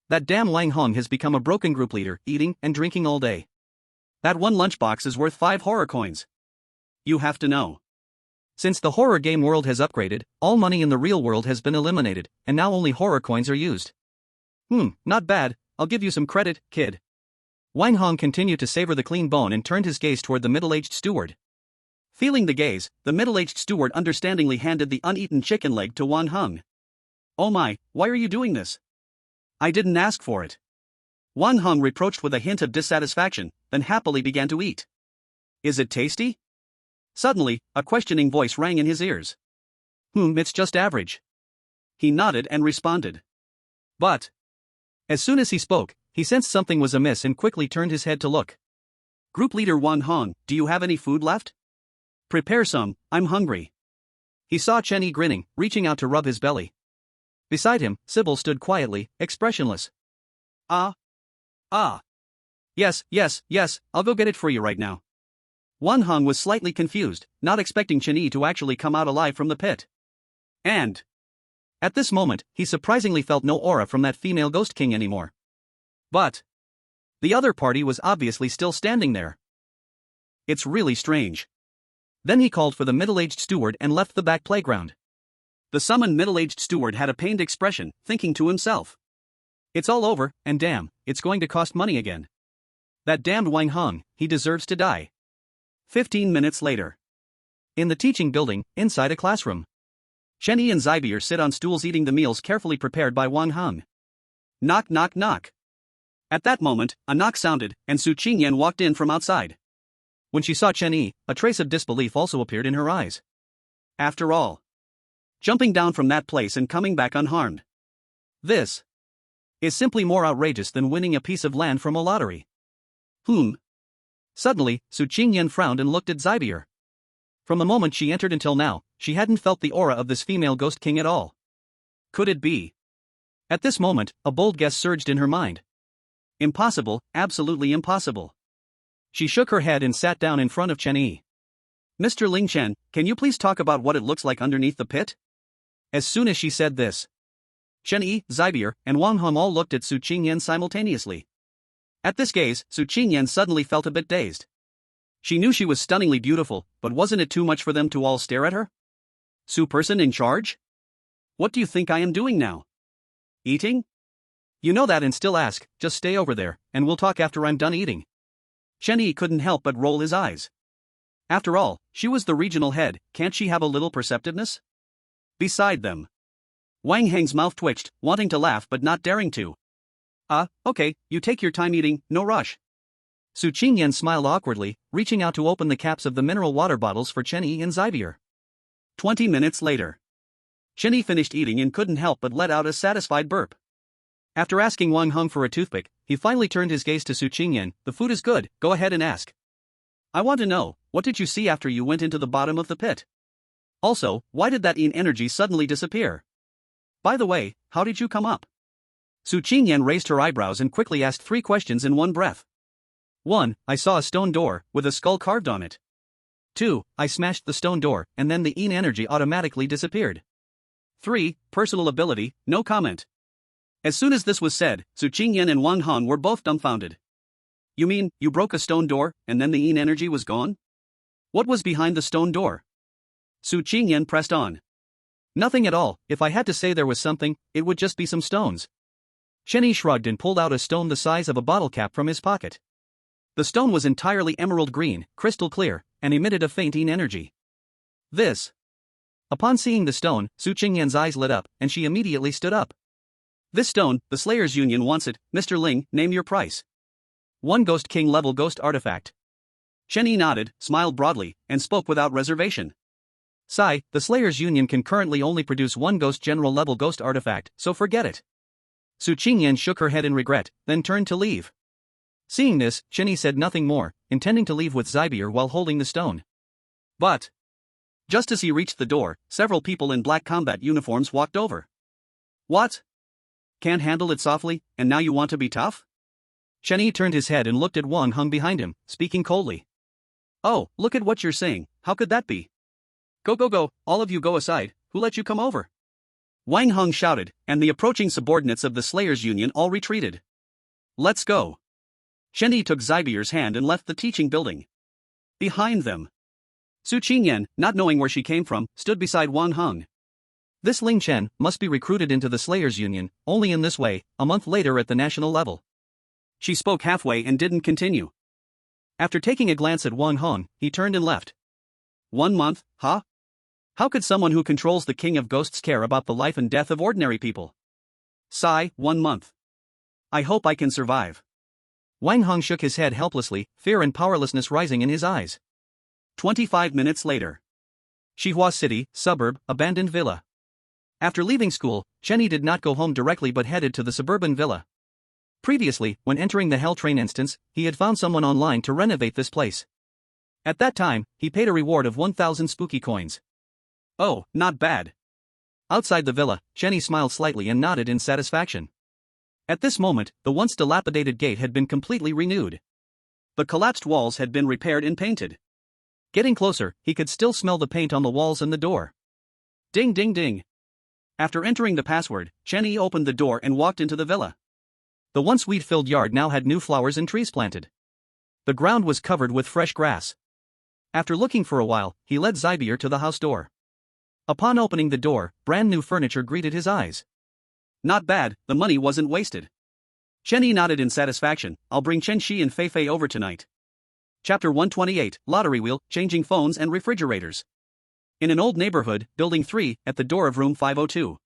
That damn Wang Heng has become a broken group leader, eating and drinking all day. That one lunchbox is worth 5 horror coins. You have to know. Since the horror game world has upgraded, all money in the real world has been eliminated, and now only horror coins are used. Not bad, I'll give you some credit, kid. Wang Heng continued to savor the clean bone and turned his gaze toward the middle-aged steward. Feeling the gaze, the middle-aged steward understandingly handed the uneaten chicken leg to Wang Heng. Oh my, why are you doing this? I didn't ask for it. Wang Heng reproached with a hint of dissatisfaction, then happily began to eat. Is it tasty? Suddenly, a questioning voice rang in his ears. It's just average. He nodded and responded. But, as soon as he spoke, he sensed something was amiss and quickly turned his head to look. Group leader Wang Heng, do you have any food left? Prepare some, I'm hungry. He saw Chen Yi grinning, reaching out to rub his belly. Beside him, Sybil stood quietly, expressionless. Yes, I'll go get it for you right now. Wang Heng was slightly confused, not expecting Chen Yi to actually come out alive from the pit. And at this moment, he surprisingly felt no aura from that female ghost king anymore. But the other party was obviously still standing there. It's really strange. Then he called for the middle-aged steward and left the back playground. The summoned middle-aged steward had a pained expression, thinking to himself. It's all over, and damn, it's going to cost money again. That damned Wang Heng, he deserves to die. 15 minutes later. In the teaching building, inside a classroom. Chen Yi and Zybier sit on stools eating the meals carefully prepared by Wang Heng. Knock knock knock. At that moment, a knock sounded, and Su Qingyan walked in from outside. When she saw Chen Yi, a trace of disbelief also appeared in her eyes. After all, jumping down from that place and coming back unharmed. This is simply more outrageous than winning a piece of land from a lottery. Suddenly, Su Qingyan frowned and looked at Zybier. From the moment she entered until now, she hadn't felt the aura of this female ghost king at all. Could it be? At this moment, a bold guess surged in her mind. Impossible, absolutely impossible. She shook her head and sat down in front of Chen Yi. Mr. Ling Chen, can you please talk about what it looks like underneath the pit? As soon as she said this, Chen Yi, Zybier, and Wang Heng all looked at Su Qingyan simultaneously. At this gaze, Su Qingyan suddenly felt a bit dazed. She knew she was stunningly beautiful, but wasn't it too much for them to all stare at her? Su person in charge? What do you think I am doing now? Eating? You know that and still ask, just stay over there, and we'll talk after I'm done eating. Chen Yi couldn't help but roll his eyes. After all, she was the regional head, can't she have a little perceptiveness? Beside them, Wang Heng's mouth twitched, wanting to laugh but not daring to. Okay, you take your time eating, no rush. Su Qingyan smiled awkwardly, reaching out to open the caps of the mineral water bottles for Chen Yi and Zybier. 20 minutes later. Chen Yi finished eating and couldn't help but let out a satisfied burp. After asking Wang Heng for a toothpick, he finally turned his gaze to Su Qingyan. The food is good, go ahead and ask. I want to know, what did you see after you went into the bottom of the pit? Also, why did that energy suddenly disappear? By the way, how did you come up? Su Qingyan raised her eyebrows and quickly asked 3 questions in one breath. 1. I saw a stone door, with a skull carved on it. 2. I smashed the stone door, and then the energy automatically disappeared. 3. Personal ability, no comment. As soon as this was said, Su Qingyan and Wang Heng were both dumbfounded. You mean, you broke a stone door, and then the energy was gone? What was behind the stone door? Su Qingyan pressed on. Nothing at all, if I had to say there was something, it would just be some stones. Chen Yi shrugged and pulled out a stone the size of a bottle cap from his pocket. The stone was entirely emerald green, crystal clear, and emitted a faint energy. This. Upon seeing the stone, Su Qingyan's eyes lit up, and she immediately stood up. This stone, the Slayers Union wants it, Mr. Ling, name your price. 1 Ghost King level ghost artifact. Chen Yi nodded, smiled broadly, and spoke without reservation. Sigh, the Slayers Union can currently only produce one ghost general level ghost artifact, so forget it. Su Qingyan shook her head in regret, then turned to leave. Seeing this, Chenny said nothing more, intending to leave with Zybier while holding the stone. But just as he reached the door, several people in black combat uniforms walked over. What? Can't handle it softly, and now you want to be tough? Chenny turned his head and looked at Wang Hung behind him, speaking coldly. Oh, look at what you're saying, how could that be? Go, all of you go aside, who let you come over? Wang Hung shouted, and the approaching subordinates of the Slayers Union all retreated. Let's go. Chenny took Zybier's hand and left the teaching building. Behind them, Su Qingyan, not knowing where she came from, stood beside Wang Hung. This Ling Chen must be recruited into the Slayers Union, only in this way, a month later at the national level. She spoke halfway and didn't continue. After taking a glance at Wang Hung, he turned and left. 1 month, huh? How could someone who controls the King of Ghosts care about the life and death of ordinary people? Sigh, 1 month. I hope I can survive. Wang Hung shook his head helplessly, fear and powerlessness rising in his eyes. 25 minutes later. Xihua City, suburb, abandoned villa. After leaving school, Chenny did not go home directly but headed to the suburban villa. Previously, when entering the Hell Train instance, he had found someone online to renovate this place. At that time, he paid a reward of 1,000 spooky coins. Oh, not bad. Outside the villa, Chenny smiled slightly and nodded in satisfaction. At this moment, the once dilapidated gate had been completely renewed. The collapsed walls had been repaired and painted. Getting closer, he could still smell the paint on the walls and the door. Ding ding ding. After entering the password, Chenny opened the door and walked into the villa. The once weed-filled yard now had new flowers and trees planted. The ground was covered with fresh grass. After looking for a while, he led Zybier to the house door. Upon opening the door, brand new furniture greeted his eyes. Not bad, the money wasn't wasted. Chenny nodded in satisfaction. I'll bring Chen Shi and Fei Fei over tonight. Chapter 128, Lottery Wheel, Changing Phones and Refrigerators. In an old neighborhood, Building 3, at the door of room 502.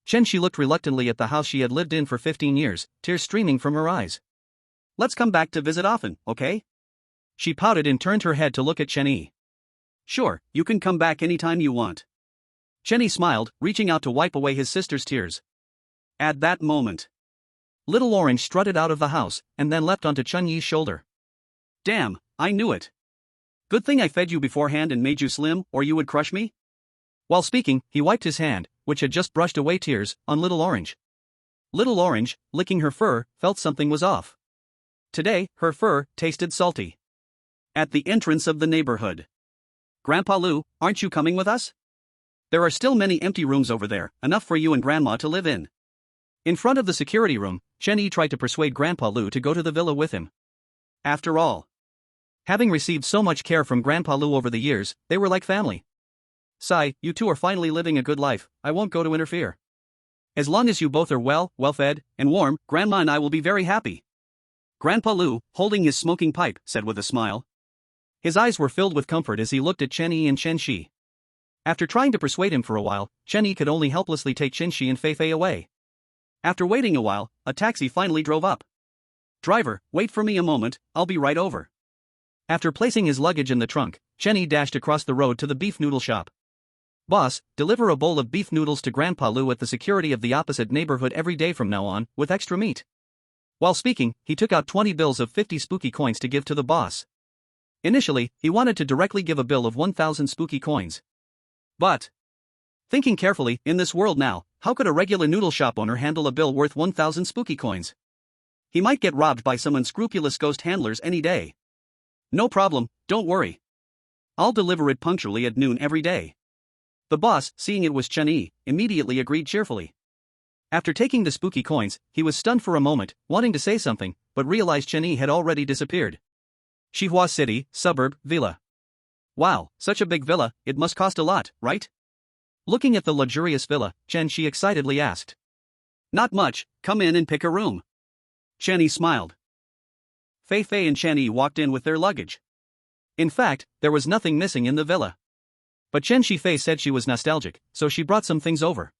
Chen Shi looked reluctantly at the house she had lived in for 15 years, tears streaming from her eyes. Let's come back to visit often, okay? She pouted and turned her head to look at Chenny. Sure, you can come back anytime you want. Chenny smiled, reaching out to wipe away his sister's tears. At that moment, Little Orange strutted out of the house, and then leapt onto Chun Yi's shoulder. Damn, I knew it. Good thing I fed you beforehand and made you slim, or you would crush me? While speaking, he wiped his hand, which had just brushed away tears, on Little Orange. Little Orange, licking her fur, felt something was off. Today, her fur tasted salty. At the entrance of the neighborhood. Grandpa Lu, aren't you coming with us? There are still many empty rooms over there, enough for you and Grandma to live in. In front of the security room, Chen Yi tried to persuade Grandpa Lu to go to the villa with him. After all, having received so much care from Grandpa Lu over the years, they were like family. Sigh, you two are finally living a good life, I won't go to interfere. As long as you both are well-fed, and warm, Grandma and I will be very happy. Grandpa Lu, holding his smoking pipe, said with a smile. His eyes were filled with comfort as he looked at Chen Yi and Chen Shi. After trying to persuade him for a while, Chen Yi could only helplessly take Chen Shi and Fei Fei away. After waiting a while, a taxi finally drove up. Driver, wait for me a moment, I'll be right over. After placing his luggage in the trunk, Chen Yi dashed across the road to the beef noodle shop. Boss, deliver a bowl of beef noodles to Grandpa Lu at the security of the opposite neighborhood every day from now on, with extra meat. While speaking, he took out 20 bills of 50 spooky coins to give to the boss. Initially, he wanted to directly give a bill of 1,000 spooky coins. But, thinking carefully, in this world now, how could a regular noodle shop owner handle a bill worth 1,000 spooky coins? He might get robbed by some unscrupulous ghost handlers any day. No problem, don't worry. I'll deliver it punctually at noon every day. The boss, seeing it was Chen Yi, immediately agreed cheerfully. After taking the spooky coins, he was stunned for a moment, wanting to say something, but realized Chen Yi had already disappeared. Xihua City, suburb, villa. Wow, such a big villa, it must cost a lot, right? Looking at the luxurious villa, Chen Shi excitedly asked. Not much, come in and pick a room. Chen Yi smiled. Fei Fei and Chen Yi walked in with their luggage. In fact, there was nothing missing in the villa. But Chen Shi Fei said she was nostalgic, so she brought some things over.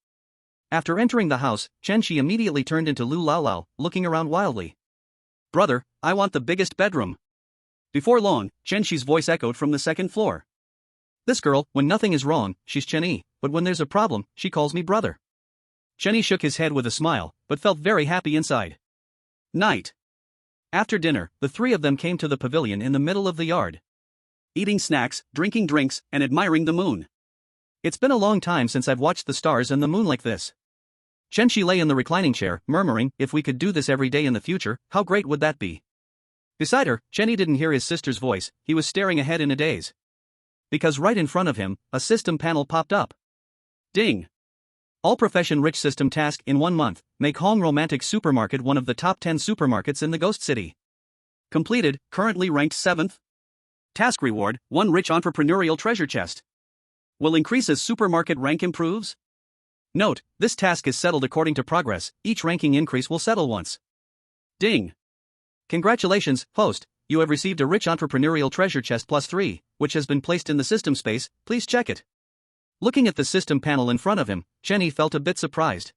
After entering the house, Chen Shi immediately turned into Lu Lao Lao, looking around wildly. Brother, I want the biggest bedroom. Before long, Chen Shi's voice echoed from the second floor. This girl, when nothing is wrong, she's Chenny, but when there's a problem, she calls me brother. Chenny shook his head with a smile, but felt very happy inside. Night. After dinner, the three of them came to the pavilion in the middle of the yard. Eating snacks, drinking drinks, and admiring the moon. It's been a long time since I've watched the stars and the moon like this. Chenshi lay in the reclining chair, murmuring, if we could do this every day in the future, how great would that be? Beside her, Chenny didn't hear his sister's voice, he was staring ahead in a daze. Because right in front of him, a system panel popped up. Ding! All profession rich system task in 1 month, make Hong Romantic Supermarket one of the top 10 supermarkets in the Ghost City. Completed, currently ranked 7th. Task reward, 1 rich entrepreneurial treasure chest. Will increase as supermarket rank improves? Note, this task is settled according to progress, each ranking increase will settle once. Ding! Congratulations, host, you have received a rich entrepreneurial treasure chest +3, which has been placed in the system space, please check it. Looking at the system panel in front of him, Chenny felt a bit surprised.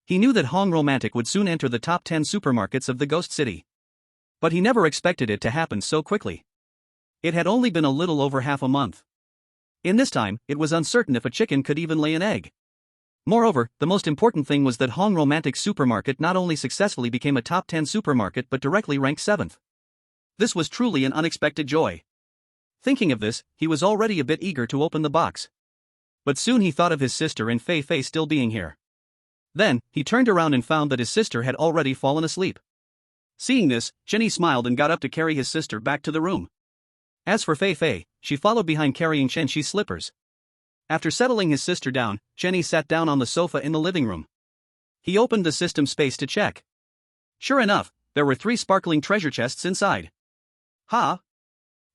He knew that Hong Romantic would soon enter the top 10 supermarkets of the Ghost City. But he never expected it to happen so quickly. It had only been a little over half a month. In this time, it was uncertain if a chicken could even lay an egg. Moreover, the most important thing was that Hong Romantic Supermarket not only successfully became a top 10 supermarket but directly ranked 7th. This was truly an unexpected joy. Thinking of this, he was already a bit eager to open the box. But soon he thought of his sister and Fei Fei still being here. Then, he turned around and found that his sister had already fallen asleep. Seeing this, Chenny smiled and got up to carry his sister back to the room. As for Fei Fei, she followed behind carrying Chenshi's slippers. After settling his sister down, Chenny sat down on the sofa in the living room. He opened the system space to check. Sure enough, there were 3 sparkling treasure chests inside. Ha!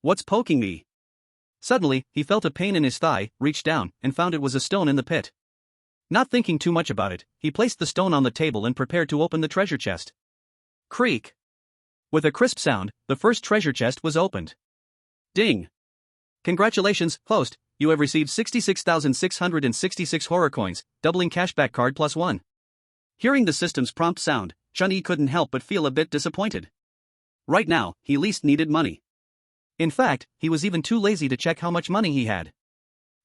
What's poking me? Suddenly, he felt a pain in his thigh, reached down, and found it was a stone in the pit. Not thinking too much about it, he placed the stone on the table and prepared to open the treasure chest. Creak! With a crisp sound, the first treasure chest was opened. Ding! Congratulations, host, you have received 66,666 horror coins, doubling cashback card +1. Hearing the system's prompt sound, Chun-Yi couldn't help but feel a bit disappointed. Right now, he least needed money. In fact, he was even too lazy to check how much money he had.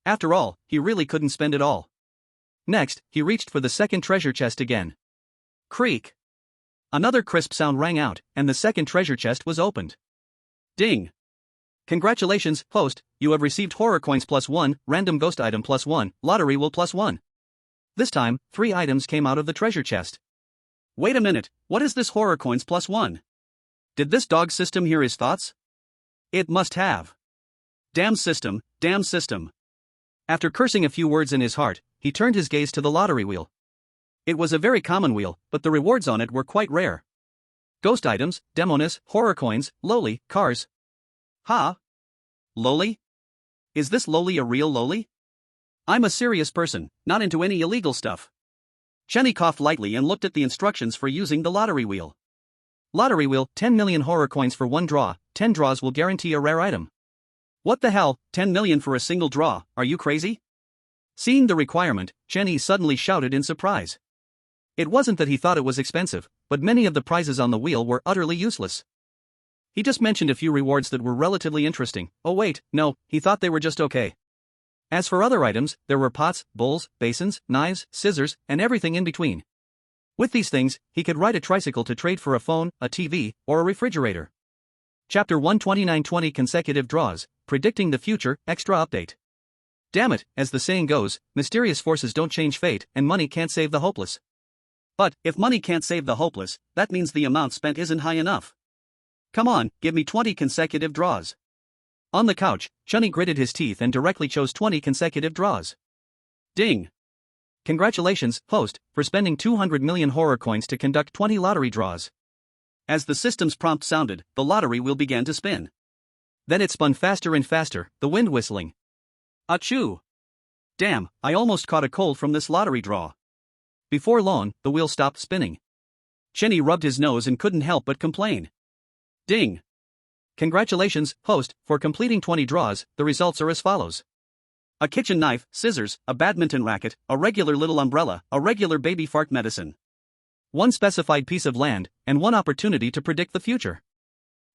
After all, he really couldn't spend it all. Next, he reached for the second treasure chest again. Creak! Another crisp sound rang out, and the second treasure chest was opened. Ding! Congratulations, host, you have received horror coins +1, random ghost item +1, lottery will +1. This time, 3 items came out of the treasure chest. Wait a minute, what is this horror coins +1? Did this dog system hear his thoughts? It must have. Damn system, damn system. After cursing a few words in his heart, he turned his gaze to the lottery wheel. It was a very common wheel, but the rewards on it were quite rare. Ghost items, demonis, horror coins, loli, cars. Ha! Loli? Is this loli a real loli? I'm a serious person, not into any illegal stuff. Chenny coughed lightly and looked at the instructions for using the lottery wheel. Lottery wheel, 10 million horror coins for 1 draw, 10 draws will guarantee a rare item. What the hell, 10 million for a single draw, are you crazy? Seeing the requirement, Chenny suddenly shouted in surprise. It wasn't that he thought it was expensive, but many of the prizes on the wheel were utterly useless. He just mentioned a few rewards that were relatively interesting. Oh wait, no, he thought they were just okay. As for other items, there were pots, bowls, basins, knives, scissors, and everything in between. With these things, he could ride a tricycle to trade for a phone, a TV, or a refrigerator. Chapter 129, 20 consecutive draws, predicting the future, extra update. Damn it, as the saying goes, mysterious forces don't change fate, and money can't save the hopeless. But, if money can't save the hopeless, that means the amount spent isn't high enough. Come on, give me 20 consecutive draws. On the couch, Chun-Yi gritted his teeth and directly chose 20 consecutive draws. Ding! Congratulations, host, for spending 200 million horror coins to conduct 20 lottery draws. As the system's prompt sounded, the lottery wheel began to spin. Then it spun faster and faster, the wind whistling. Achoo! Damn, I almost caught a cold from this lottery draw. Before long, the wheel stopped spinning. Chenny rubbed his nose and couldn't help but complain. Ding! Congratulations, host, for completing 20 draws, the results are as follows. A kitchen knife, scissors, a badminton racket, a regular little umbrella, a regular baby fart medicine. 1 specified piece of land, and 1 opportunity to predict the future.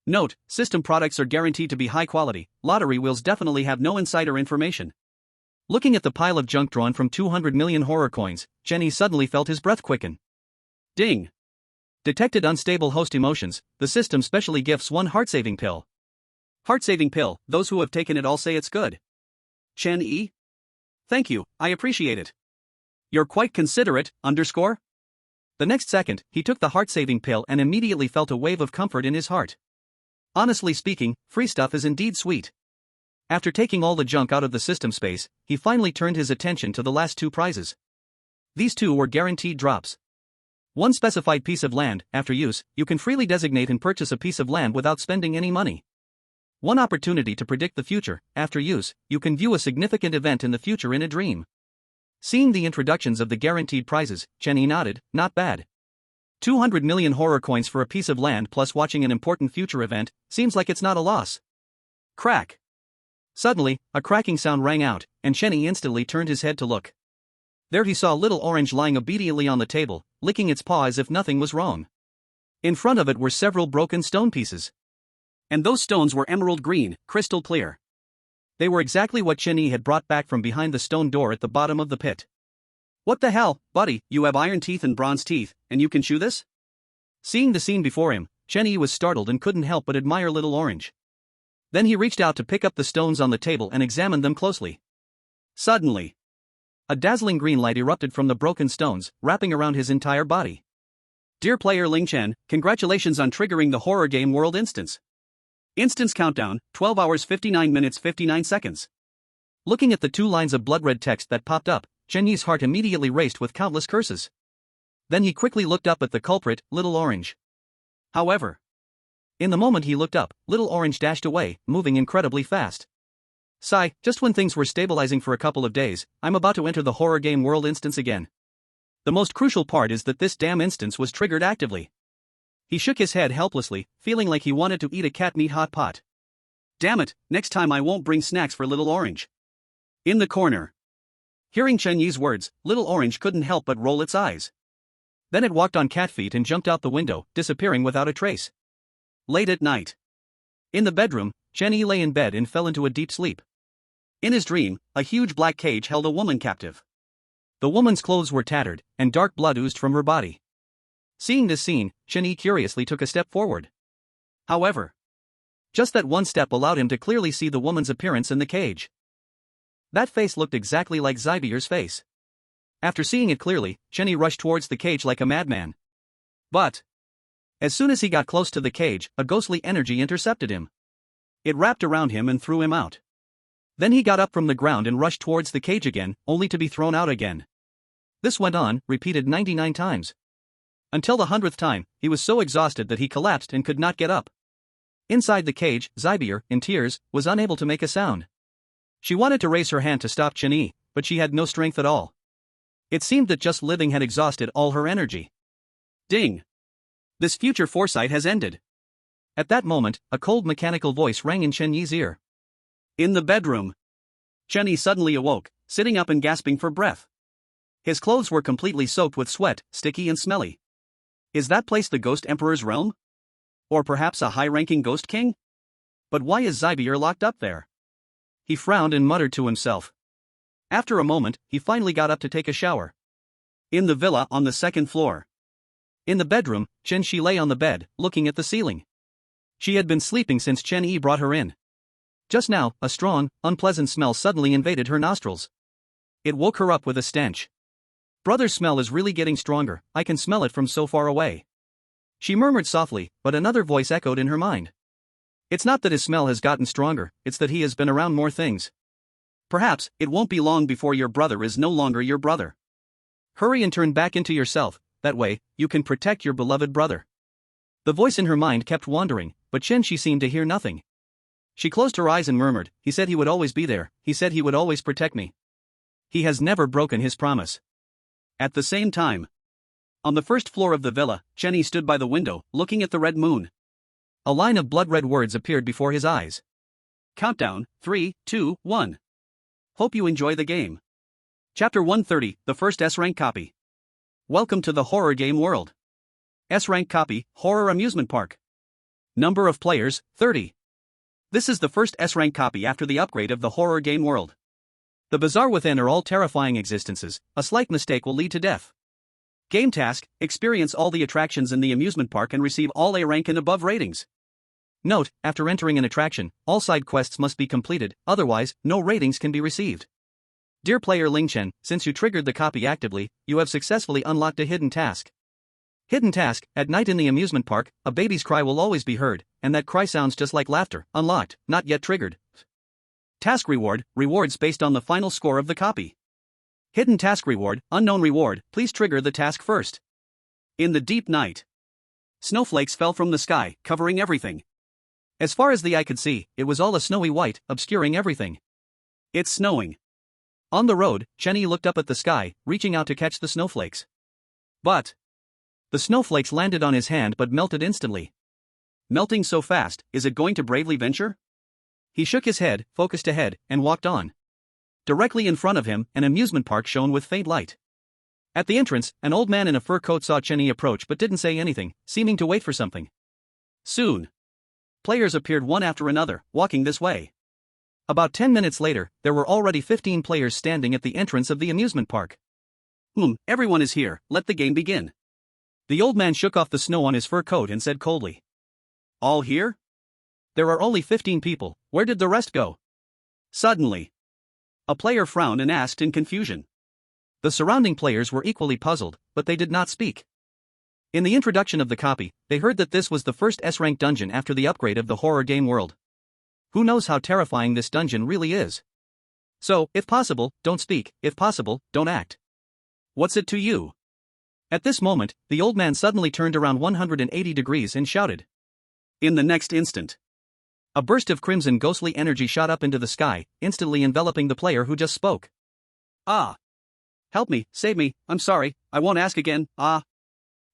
Note, system products are guaranteed to be high quality, lottery wheels definitely have no insider information. Looking at the pile of junk drawn from 200 million horror coins, Jenny suddenly felt his breath quicken. Ding! Detected unstable host emotions, the system specially gifts one heart-saving pill. Heart-saving pill, those who have taken it all say it's good. Chen E? Thank you, I appreciate it. You're quite considerate, underscore? The next second, he took the heart-saving pill and immediately felt a wave of comfort in his heart. Honestly speaking, free stuff is indeed sweet. After taking all the junk out of the system space, he finally turned his attention to the last two prizes. These two were guaranteed drops. One specified piece of land, after use, you can freely designate and purchase a piece of land without spending any money. One opportunity to predict the future, after use, you can view a significant event in the future in a dream. Seeing the introductions of the guaranteed prizes, Jenny nodded, not bad. 200 million horror coins for a piece of land plus watching an important future event, seems like it's not a loss. Crack. Suddenly, a cracking sound rang out, and Jenny instantly turned his head to look. There he saw Little Orange lying obediently on the table, licking its paw as if nothing was wrong. In front of it were several broken stone pieces. And those stones were emerald green, crystal clear. They were exactly what Chenny had brought back from behind the stone door at the bottom of the pit. What the hell, buddy, you have iron teeth and bronze teeth, and you can chew this? Seeing the scene before him, Chenny was startled and couldn't help but admire Little Orange. Then he reached out to pick up the stones on the table and examined them closely. Suddenly, a dazzling green light erupted from the broken stones, wrapping around his entire body. Dear player Ling Chen, congratulations on triggering the horror game world instance. Instance countdown, 12 hours 59 minutes 59 seconds. Looking at the two lines of blood red text that popped up, Chen Yi's heart immediately raced with countless curses. Then he quickly looked up at the culprit, Little Orange. However, in the moment he looked up, Little Orange dashed away, moving incredibly fast. Sigh, just when things were stabilizing for a couple of days, I'm about to enter the horror game world instance again. The most crucial part is that this damn instance was triggered actively. He shook his head helplessly, feeling like he wanted to eat a cat meat hot pot. Damn it, next time I won't bring snacks for Little Orange. In the corner. Hearing Chen Yi's words, Little Orange couldn't help but roll its eyes. Then it walked on cat feet and jumped out the window, disappearing without a trace. Late at night. In the bedroom, Chen Yi lay in bed and fell into a deep sleep. In his dream, a huge black cage held a woman captive. The woman's clothes were tattered, and dark blood oozed from her body. Seeing this scene, Chen Yi curiously took a step forward. However, just that one step allowed him to clearly see the woman's appearance in the cage. That face looked exactly like Zybier's face. After seeing it clearly, Chen Yi rushed towards the cage like a madman. But as soon as he got close to the cage, a ghostly energy intercepted him. It wrapped around him and threw him out. Then he got up from the ground and rushed towards the cage again, only to be thrown out again. This went on, repeated 99 times. Until the 100th time, he was so exhausted that he collapsed and could not get up. Inside the cage, Zybier, in tears, was unable to make a sound. She wanted to raise her hand to stop Chen Yi, but she had no strength at all. It seemed that just living had exhausted all her energy. Ding! This future foresight has ended. At that moment, a cold mechanical voice rang in Chen Yi's ear. In the bedroom. Chen Yi suddenly awoke, sitting up and gasping for breath. His clothes were completely soaked with sweat, sticky and smelly. Is that place the Ghost Emperor's realm? Or perhaps a high-ranking Ghost King? But why is Zybier locked up there? He frowned and muttered to himself. After a moment, he finally got up to take a shower. In the villa on the second floor. In the bedroom, Chen Shi lay on the bed, looking at the ceiling. She had been sleeping since Chen Yi brought her in. Just now, a strong, unpleasant smell suddenly invaded her nostrils. It woke her up with a stench. Brother's smell is really getting stronger, I can smell it from so far away. She murmured softly, but another voice echoed in her mind. It's not that his smell has gotten stronger, it's that he has been around more things. Perhaps, it won't be long before your brother is no longer your brother. Hurry and turn back into yourself, that way, you can protect your beloved brother. The voice in her mind kept wandering, but Chen Shi seemed to hear nothing. She closed her eyes and murmured, he said he would always be there, he said he would always protect me. He has never broken his promise. At the same time, on the first floor of the villa, Chen Yi stood by the window, looking at the red moon. A line of blood-red words appeared before his eyes. Countdown, 3, 2, 1. Hope you enjoy the game. Chapter 130, the first S-rank copy. Welcome to the horror game world. S-rank copy, Horror Amusement Park. Number of players, 30. This is the first S-rank copy after the upgrade of the horror game world. The bizarre within are all terrifying existences, a slight mistake will lead to death. Game task, experience all the attractions in the amusement park and receive all A rank and above ratings. Note, after entering an attraction, all side quests must be completed, otherwise, no ratings can be received. Dear player Lingchen, since you triggered the copy actively, you have successfully unlocked a hidden task. Hidden task, at night in the amusement park, a baby's cry will always be heard, and that cry sounds just like laughter, unlocked, not yet triggered. Task reward, rewards based on the final score of the copy. Hidden task reward, unknown reward, please trigger the task first. In the deep night, snowflakes fell from the sky, covering everything. As far as the eye could see, it was all a snowy white, obscuring everything. It's snowing. On the road, Chenny looked up at the sky, reaching out to catch the snowflakes. But the snowflakes landed on his hand but melted instantly. Melting so fast, is it going to bravely venture? He shook his head, focused ahead, and walked on. Directly in front of him, an amusement park shone with faint light. At the entrance, an old man in a fur coat saw Chenny approach but didn't say anything, seeming to wait for something. Soon, players appeared one after another, walking this way. About 10 minutes later, there were already 15 players standing at the entrance of the amusement park. Everyone is here, let the game begin. The old man shook off the snow on his fur coat and said coldly. All here? There are only 15 people, where did the rest go? Suddenly, a player frowned and asked in confusion. The surrounding players were equally puzzled, but they did not speak. In the introduction of the copy, they heard that this was the first S-rank dungeon after the upgrade of the horror game world. Who knows how terrifying this dungeon really is? So, if possible, don't speak, if possible, don't act. What's it to you? At this moment, the old man suddenly turned around 180 degrees and shouted. In the next instant, a burst of crimson ghostly energy shot up into the sky, instantly enveloping the player who just spoke. Ah! Help me, save me, I'm sorry, I won't ask again, ah!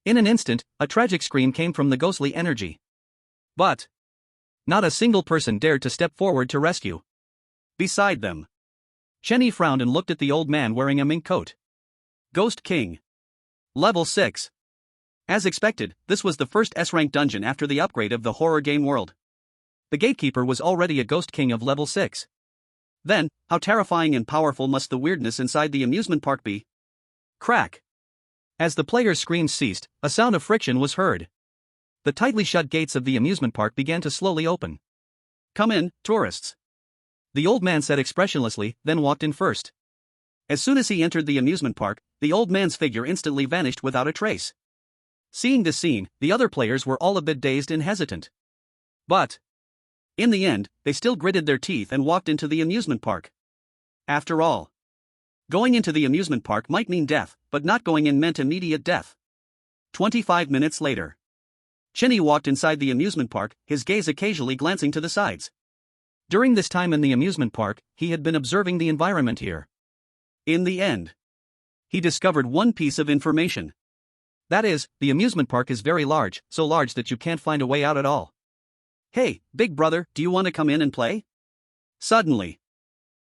In an instant, a tragic scream came from the ghostly energy. But not a single person dared to step forward to rescue. Beside them, Chenny frowned and looked at the old man wearing a mink coat. Ghost King. Level 6. As expected, this was the first S-rank dungeon after the upgrade of the horror game world. The gatekeeper was already a Ghost King of level 6. Then, how terrifying and powerful must the weirdness inside the amusement park be? Crack. As the players' screams ceased, a sound of friction was heard. The tightly shut gates of the amusement park began to slowly open. Come in, tourists. The old man said expressionlessly, then walked in first. As soon as he entered the amusement park, the old man's figure instantly vanished without a trace. Seeing this scene, the other players were all a bit dazed and hesitant. But in the end, they still gritted their teeth and walked into the amusement park. After all, going into the amusement park might mean death, but not going in meant immediate death. 25 minutes later, Chenny walked inside the amusement park, his gaze occasionally glancing to the sides. During this time in the amusement park, he had been observing the environment here. In the end, he discovered one piece of information. That is, the amusement park is very large, so large that you can't find a way out at all. Hey, big brother, do you want to come in and play? Suddenly,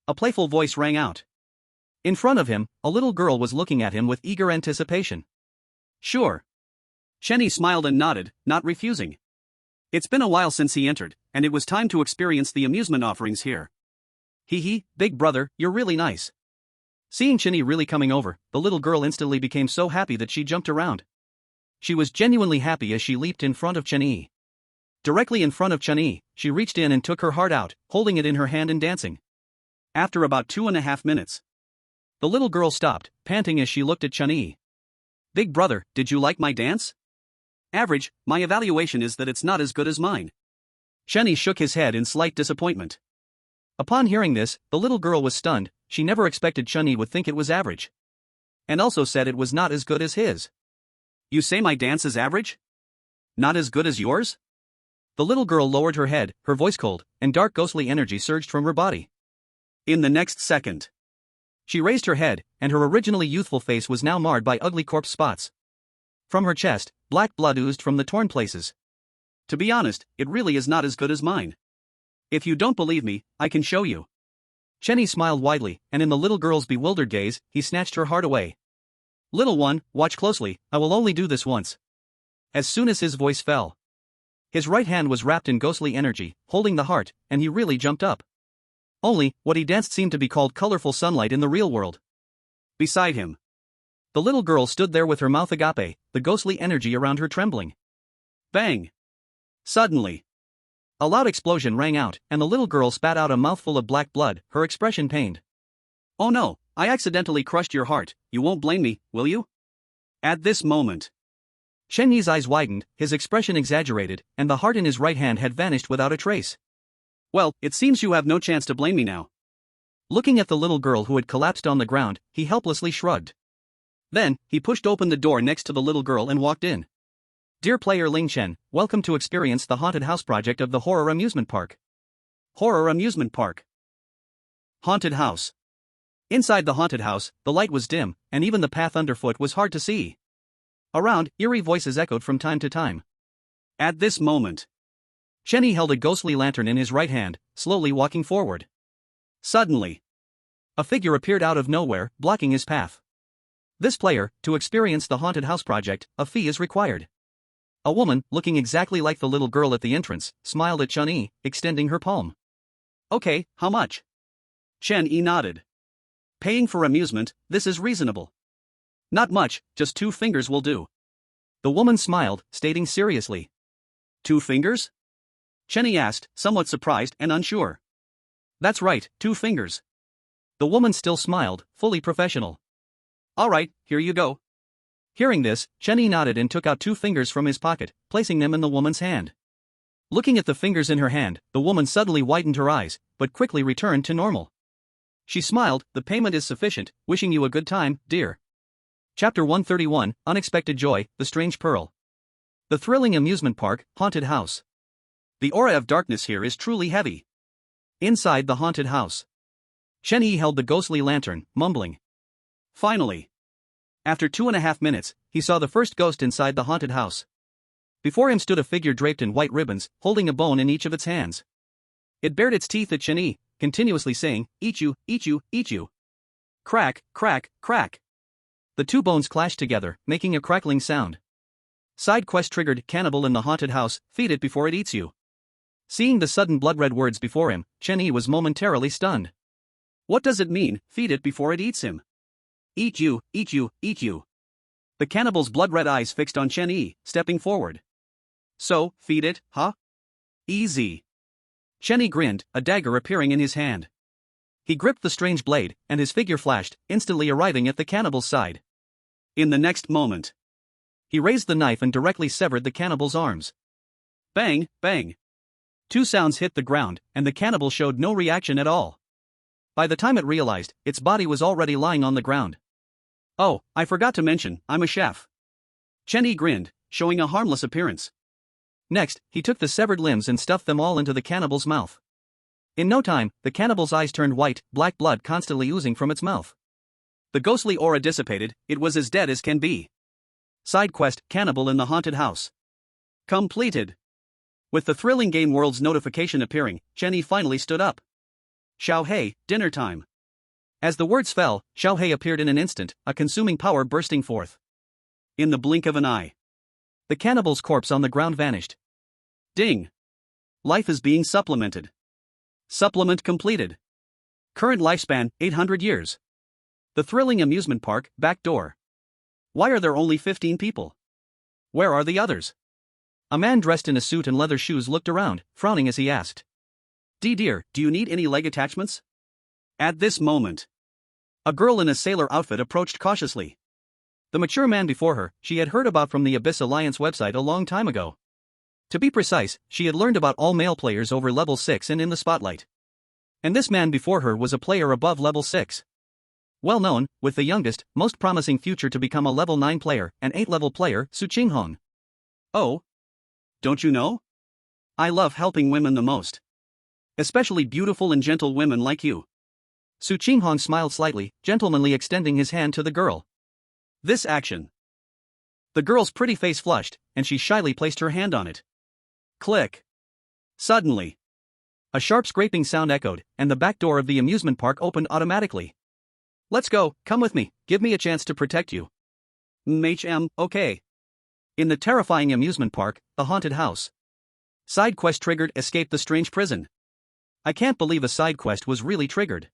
a playful voice rang out. In front of him, a little girl was looking at him with eager anticipation. Sure. Chenny smiled and nodded, not refusing. It's been a while since he entered, and it was time to experience the amusement offerings here. Hee, big brother, you're really nice. Seeing Chenny really coming over, the little girl instantly became so happy that she jumped around. She was genuinely happy as she leaped in front of Chenny. Directly in front of Chenny, she reached in and took her heart out, holding it in her hand and dancing. After about 2.5 minutes, the little girl stopped, panting as she looked at Chenny. Big brother, did you like my dance? Average, my evaluation is that it's not as good as mine. Chenny shook his head in slight disappointment. Upon hearing this, the little girl was stunned. She never expected Chenny would think it was average. And also said it was not as good as his. You say my dance is average? Not as good as yours? The little girl lowered her head, her voice cold, and dark ghostly energy surged from her body. In the next second, she raised her head, and her originally youthful face was now marred by ugly corpse spots. From her chest, black blood oozed from the torn places. To be honest, it really is not as good as mine. If you don't believe me, I can show you. Chenny smiled widely, and in the little girl's bewildered gaze, he snatched her heart away. Little one, watch closely, I will only do this once. As soon as his voice fell, His right hand was wrapped in ghostly energy, holding the heart, and he really jumped up. Only, what he danced seemed to be called colorful sunlight in the real world. Beside him, the little girl stood there with her mouth agape, the ghostly energy around her trembling. Bang! Suddenly, a loud explosion rang out, and the little girl spat out a mouthful of black blood, her expression pained. Oh no, I accidentally crushed your heart, you won't blame me, will you? At this moment, Chen Yi's eyes widened, his expression exaggerated, and the heart in his right hand had vanished without a trace. Well, it seems you have no chance to blame me now. Looking at the little girl who had collapsed on the ground, he helplessly shrugged. Then, he pushed open the door next to the little girl and walked in. Dear player Ling Chen, welcome to experience the haunted house project of the Horror Amusement Park. Horror Amusement Park. Haunted house. Inside the haunted house, the light was dim, and even the path underfoot was hard to see. Around, eerie voices echoed from time to time. At this moment, Chen Yi held a ghostly lantern in his right hand, slowly walking forward. Suddenly, a figure appeared out of nowhere, blocking his path. This player, to experience the haunted house project, a fee is required. A woman, looking exactly like the little girl at the entrance, smiled at Chen Yi, extending her palm. Okay, how much? Chen Yi nodded. Paying for amusement, this is reasonable. Not much, just 2 fingers will do. The woman smiled, stating seriously. 2 fingers? Chen Yi asked, somewhat surprised and unsure. That's right, 2 fingers. The woman still smiled, fully professional. Alright, here you go. Hearing this, Chen Yi nodded and took out 2 fingers from his pocket, placing them in the woman's hand. Looking at the fingers in her hand, the woman suddenly widened her eyes, but quickly returned to normal. She smiled, the payment is sufficient, wishing you a good time, dear. Chapter 131, Unexpected Joy, The Strange Pearl. The thrilling amusement park, haunted house. The aura of darkness here is truly heavy. Inside the haunted house, Chen Yi held the ghostly lantern, mumbling. Finally, after 2.5 minutes, he saw the first ghost inside the haunted house. Before him stood a figure draped in white ribbons, holding a bone in each of its hands. It bared its teeth at Chen Yi, continuously saying, eat you, eat you, eat you. Crack, crack, crack. The 2 bones clashed together, making a crackling sound. Side quest triggered, cannibal in the haunted house, feed it before it eats you. Seeing the sudden blood-red words before him, Chen Yi was momentarily stunned. What does it mean, feed it before it eats him? Eat you, eat you, eat you. The cannibal's blood-red eyes fixed on Chen Yi, stepping forward. So, feed it, huh? Easy. Chen Yi grinned, a dagger appearing in his hand. He gripped the strange blade, and his figure flashed, instantly arriving at the cannibal's side. In the next moment, he raised the knife and directly severed the cannibal's arms. Bang, bang. 2 sounds hit the ground, and the cannibal showed no reaction at all. By the time it realized, its body was already lying on the ground. Oh, I forgot to mention, I'm a chef. Chen Yi grinned, showing a harmless appearance. Next, he took the severed limbs and stuffed them all into the cannibal's mouth. In no time, the cannibal's eyes turned white, black blood constantly oozing from its mouth. The ghostly aura dissipated, it was as dead as can be. Side quest, Cannibal in the Haunted House. Completed. With the thrilling Game World's notification appearing, Chen Yi finally stood up. Xiao Hei, dinner time. As the words fell, Xiao Hei appeared in an instant, a consuming power bursting forth. In the blink of an eye, the cannibal's corpse on the ground vanished. Ding. Life is being supplemented. Supplement completed. Current lifespan, 800 years. The thrilling amusement park, back door. Why are there only 15 people? Where are the others? A man dressed in a suit and leather shoes looked around, frowning as he asked. Dear, do you need any leg attachments? At this moment, a girl in a sailor outfit approached cautiously. The mature man before her, she had heard about from the Abyss Alliance website a long time ago. To be precise, she had learned about all male players over level 6 and in the spotlight. And this man before her was a player above level 6. Well known, with the youngest, most promising future to become a level 9 player, an 8-level player, Su Qinghong. Oh? Don't you know? I love helping women the most. Especially beautiful and gentle women like you. Su Qinghong smiled slightly, gentlemanly extending his hand to the girl. This action. The girl's pretty face flushed, and she shyly placed her hand on it. Click. Suddenly, a sharp scraping sound echoed, and the back door of the amusement park opened automatically. Let's go, come with me, give me a chance to protect you. Okay. In the terrifying amusement park, the haunted house. Side quest triggered, escape the strange prison. I can't believe a side quest was really triggered.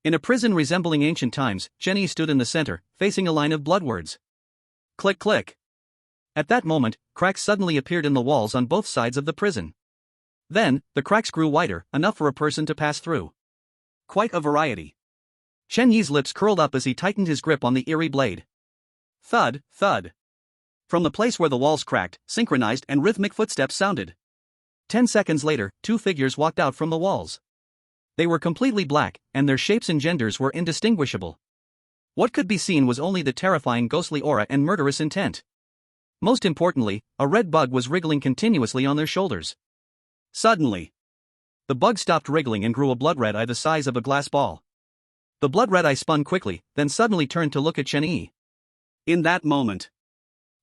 In a prison resembling ancient times, Jenny stood in the center, facing a line of bloodwords. Click click. At that moment, cracks suddenly appeared in the walls on both sides of the prison. Then, the cracks grew wider, enough for a person to pass through. Quite a variety. Chen Yi's lips curled up as he tightened his grip on the eerie blade. Thud, thud. From the place where the walls cracked, synchronized and rhythmic footsteps sounded. 10 seconds later, 2 figures walked out from the walls. They were completely black, and their shapes and genders were indistinguishable. What could be seen was only the terrifying ghostly aura and murderous intent. Most importantly, a red bug was wriggling continuously on their shoulders. Suddenly, the bug stopped wriggling and grew a blood red eye the size of a glass ball. The blood red eye spun quickly, then suddenly turned to look at Chen Yi. In that moment,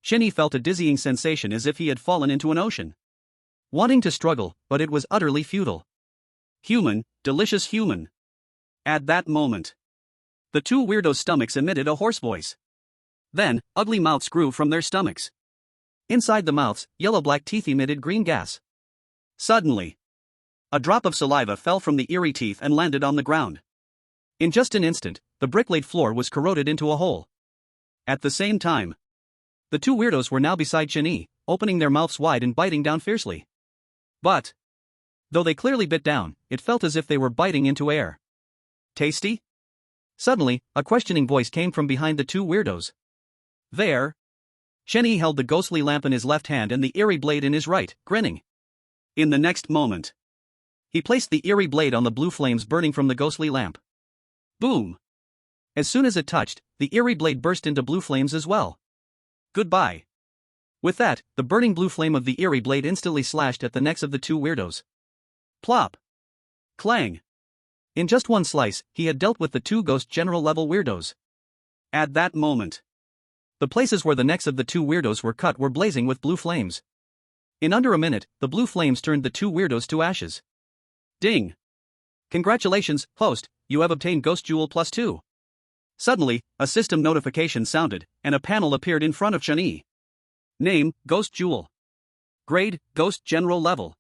Chen Yi felt a dizzying sensation as if he had fallen into an ocean. Wanting to struggle, but it was utterly futile. Human, delicious human. At that moment, the 2 weirdos' stomachs emitted a hoarse voice. Then, ugly mouths grew from their stomachs. Inside the mouths, yellow-black teeth emitted green gas. Suddenly, a drop of saliva fell from the eerie teeth and landed on the ground. In just an instant, the brick-laid floor was corroded into a hole. At the same time, the 2 weirdos were now beside Chen Yi, opening their mouths wide and biting down fiercely. But, though they clearly bit down, it felt as if they were biting into air. Tasty? Suddenly, a questioning voice came from behind the 2 weirdos. There. Chen Yi held the ghostly lamp in his left hand and the eerie blade in his right, grinning. In the next moment, he placed the eerie blade on the blue flames burning from the ghostly lamp. Boom! As soon as it touched, the eerie blade burst into blue flames as well. Goodbye. With that, the burning blue flame of the eerie blade instantly slashed at the necks of the 2 weirdos. Plop! Clang! In just one slice, he had dealt with the 2 ghost general-level weirdos. At that moment, the places where the necks of the 2 weirdos were cut were blazing with blue flames. In under a minute, the blue flames turned the 2 weirdos to ashes. Ding! Congratulations, host, you have obtained Ghost Jewel +2. Suddenly, a system notification sounded, and a panel appeared in front of Chen Yi. Name, Ghost Jewel. Grade, Ghost General Level.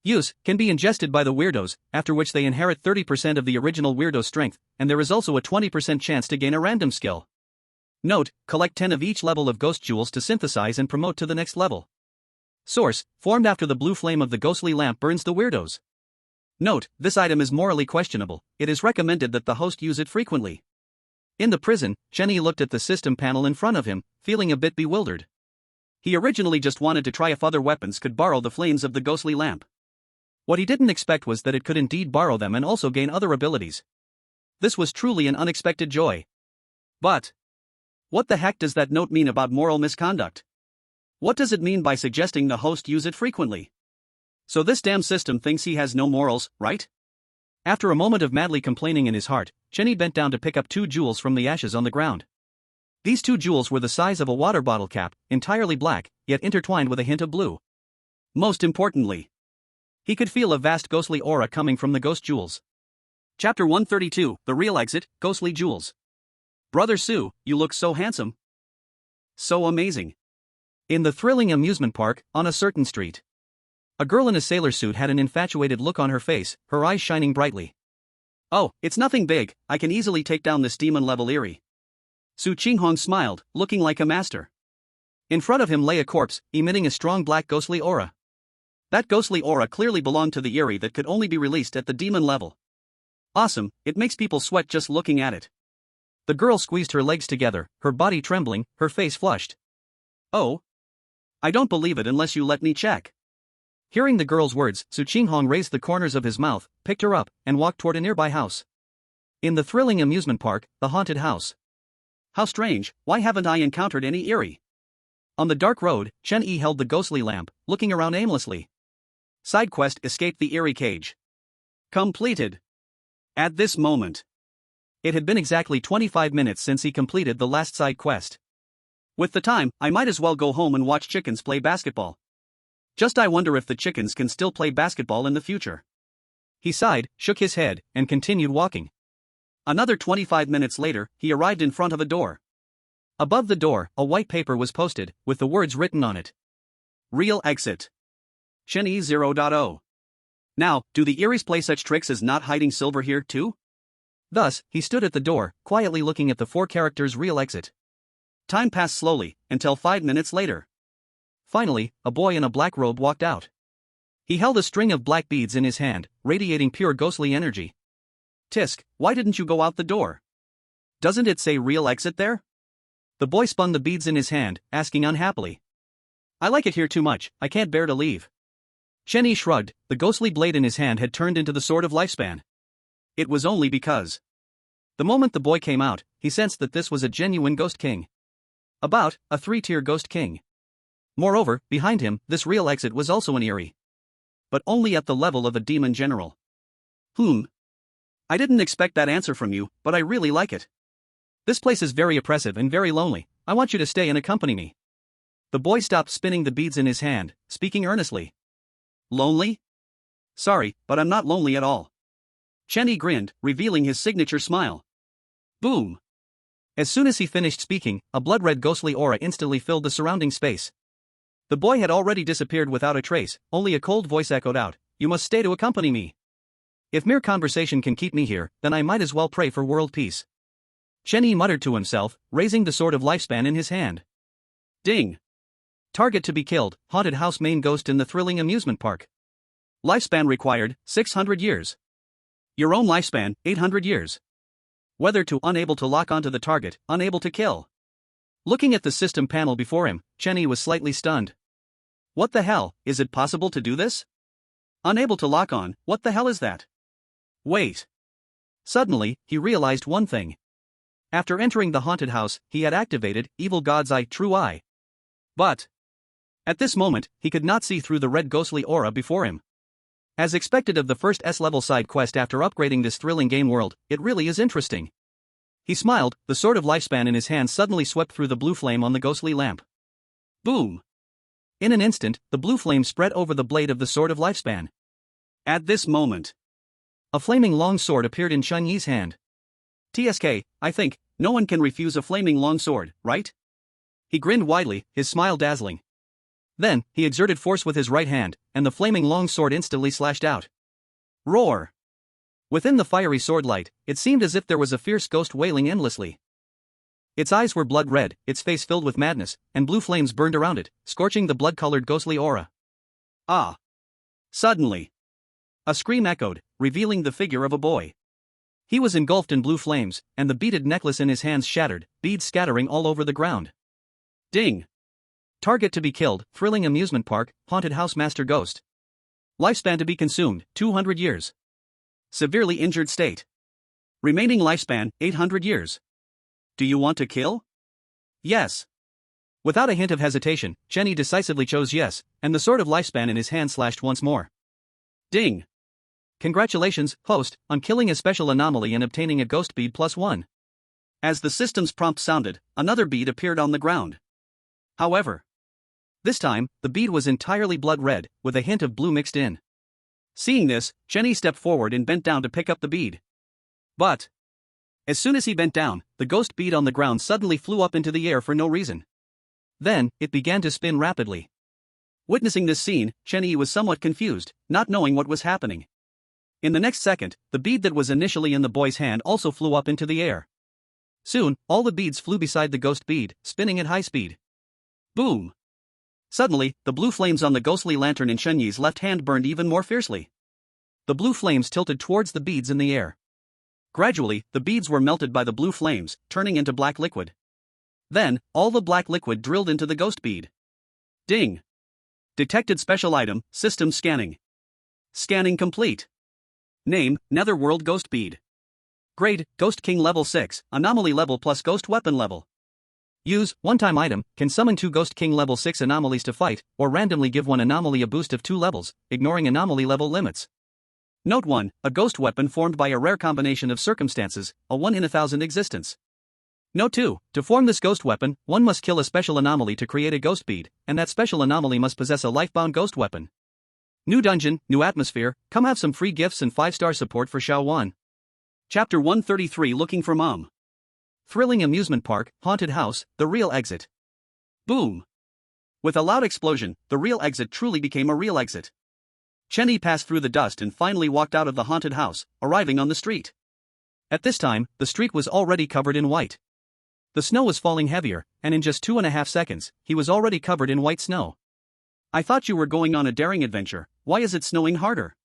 Use, can be ingested by the weirdos, after which they inherit 30% of the original weirdo strength, and there is also a 20% chance to gain a random skill. Note, collect 10 of each level of Ghost Jewels to synthesize and promote to the next level. Source, formed after the blue flame of the ghostly lamp burns the weirdos. Note, this item is morally questionable, it is recommended that the host use it frequently. In the prison, Chen Yi looked at the system panel in front of him, feeling a bit bewildered. He originally just wanted to try if other weapons could borrow the flames of the ghostly lamp. What he didn't expect was that it could indeed borrow them and also gain other abilities. This was truly an unexpected joy. But what the heck does that note mean about moral misconduct? What does it mean by suggesting the host use it frequently? So this damn system thinks he has no morals, right? After a moment of madly complaining in his heart, Chen Yi bent down to pick up 2 jewels from the ashes on the ground. These 2 jewels were the size of a water bottle cap, entirely black, yet intertwined with a hint of blue. Most importantly, he could feel a vast ghostly aura coming from the ghost jewels. Chapter 132, The Real Exit, Ghostly Jewels. Brother Sue, you look so handsome. So amazing. In the thrilling amusement park, on a certain street, a girl in a sailor suit had an infatuated look on her face, her eyes shining brightly. Oh, it's nothing big, I can easily take down this demon-level Eerie. Su Qinghong smiled, looking like a master. In front of him lay a corpse, emitting a strong black ghostly aura. That ghostly aura clearly belonged to the Eerie that could only be released at the demon level. Awesome, it makes people sweat just looking at it. The girl squeezed her legs together, her body trembling, her face flushed. Oh? I don't believe it unless you let me check. Hearing the girl's words, Su Qinghong raised the corners of his mouth, picked her up, and walked toward a nearby house. In the thrilling amusement park, the haunted house. How strange, why haven't I encountered any Eerie? On the dark road, Chen Yi held the ghostly lamp, looking around aimlessly. Side quest, escape the Eerie cage. Completed. At this moment, it had been exactly 25 minutes since he completed the last side quest. With the time, I might as well go home and watch chickens play basketball. Just I wonder if the chickens can still play basketball in the future. He sighed, shook his head, and continued walking. Another 25 minutes later, he arrived in front of a door. Above the door, a white paper was posted, with the words written on it. Real exit. Shenyi 0.0. Now, do the Eries play such tricks as not hiding silver here too? Thus, he stood at the door, quietly looking at the 4 characters' real exit. Time passed slowly, until 5 minutes later. Finally, a boy in a black robe walked out. He held a string of black beads in his hand, radiating pure ghostly energy. Tisk, why didn't you go out the door? Doesn't it say real exit there? The boy spun the beads in his hand, asking unhappily. I like it here too much, I can't bear to leave. Shenyi shrugged, the ghostly blade in his hand had turned into the sword of lifespan. It was only because. The moment the boy came out, he sensed that this was a genuine ghost king. About, a 3-tier ghost king. Moreover, behind him, this real exit was also an Eri. But only at the level of a demon general. I didn't expect that answer from you, but I really like it. This place is very oppressive and very lonely, I want you to stay and accompany me. The boy stopped spinning the beads in his hand, speaking earnestly. Lonely? Sorry, but I'm not lonely at all. Shenyi grinned, revealing his signature smile. Boom! As soon as he finished speaking, a blood-red ghostly aura instantly filled the surrounding space. The boy had already disappeared without a trace, only a cold voice echoed out, "You must stay to accompany me. If mere conversation can keep me here, then I might as well pray for world peace." Shenyi muttered to himself, raising the sword of lifespan in his hand. Ding! Target to be killed, haunted house main ghost in the thrilling amusement park. Lifespan required, 600 years. Your own lifespan, 800 years. Whether to unable to lock onto the target, unable to kill. Looking at the system panel before him, Shenyi was slightly stunned. What the hell, is it possible to do this? Unable to lock on, what the hell is that? Wait. Suddenly, he realized one thing. After entering the haunted house, he had activated Evil God's Eye True Eye. But at this moment, he could not see through the red ghostly aura before him. As expected of the first S-level side quest after upgrading this thrilling game world, it really is interesting. He smiled, the sword of lifespan in his hand suddenly swept through the blue flame on the ghostly lamp. Boom! In an instant, the blue flame spread over the blade of the sword of lifespan. At this moment, a flaming long sword appeared in Shenyi's hand. TSK, I think, no one can refuse a flaming long sword, right? He grinned widely, his smile dazzling. Then, he exerted force with his right hand, and the flaming long sword instantly slashed out. Roar! Within the fiery sword light, it seemed as if there was a fierce ghost wailing endlessly. Its eyes were blood red, its face filled with madness, and blue flames burned around it, scorching the blood-colored ghostly aura. Ah! Suddenly, a scream echoed, revealing the figure of a boy. He was engulfed in blue flames, and the beaded necklace in his hands shattered, beads scattering all over the ground. Ding! Target to be killed, thrilling amusement park, haunted house master ghost. Lifespan to be consumed, 200 years. Severely injured state. Remaining lifespan, 800 years. Do you want to kill? Yes. Without a hint of hesitation, Shenyi decisively chose yes, and the sword of lifespan in his hand slashed once more. Ding! Congratulations, host, on killing a special anomaly and obtaining a ghost bead +1. As the system's prompt sounded, another bead appeared on the ground. However, this time, the bead was entirely blood red, with a hint of blue mixed in. Seeing this, Shenyi stepped forward and bent down to pick up the bead. But as soon as he bent down, the ghost bead on the ground suddenly flew up into the air for no reason. Then, it began to spin rapidly. Witnessing this scene, Shenyi was somewhat confused, not knowing what was happening. In the next second, the bead that was initially in the boy's hand also flew up into the air. Soon, all the beads flew beside the ghost bead, spinning at high speed. Boom! Suddenly, the blue flames on the ghostly lantern in Shenyi's left hand burned even more fiercely. The blue flames tilted towards the beads in the air. Gradually, the beads were melted by the blue flames, turning into black liquid. Then, all the black liquid drilled into the ghost bead. Ding! Detected special item, system scanning. Scanning complete. Name, Netherworld Ghost Bead. Grade, Ghost King level 6, anomaly level plus ghost weapon level. Use, one-time item, can summon 2 Ghost King level 6 anomalies to fight, or randomly give one anomaly a boost of 2 levels, ignoring anomaly level limits. Note 1, a ghost weapon formed by a rare combination of circumstances, a 1 in 1,000 existence. Note 2, to form this ghost weapon, one must kill a special anomaly to create a ghost bead, and that special anomaly must possess a lifebound ghost weapon. New dungeon, new atmosphere, come have some free gifts and 5-star support for Xiao 1. Chapter 133 Looking for Mom. Thrilling amusement park, haunted house, the real exit. Boom! With a loud explosion, the real exit truly became a real exit. Chenny passed through the dust and finally walked out of the haunted house, arriving on the street. At this time, the street was already covered in white. The snow was falling heavier, and in just 2.5 seconds, he was already covered in white snow. I thought you were going on a daring adventure, why is it snowing harder?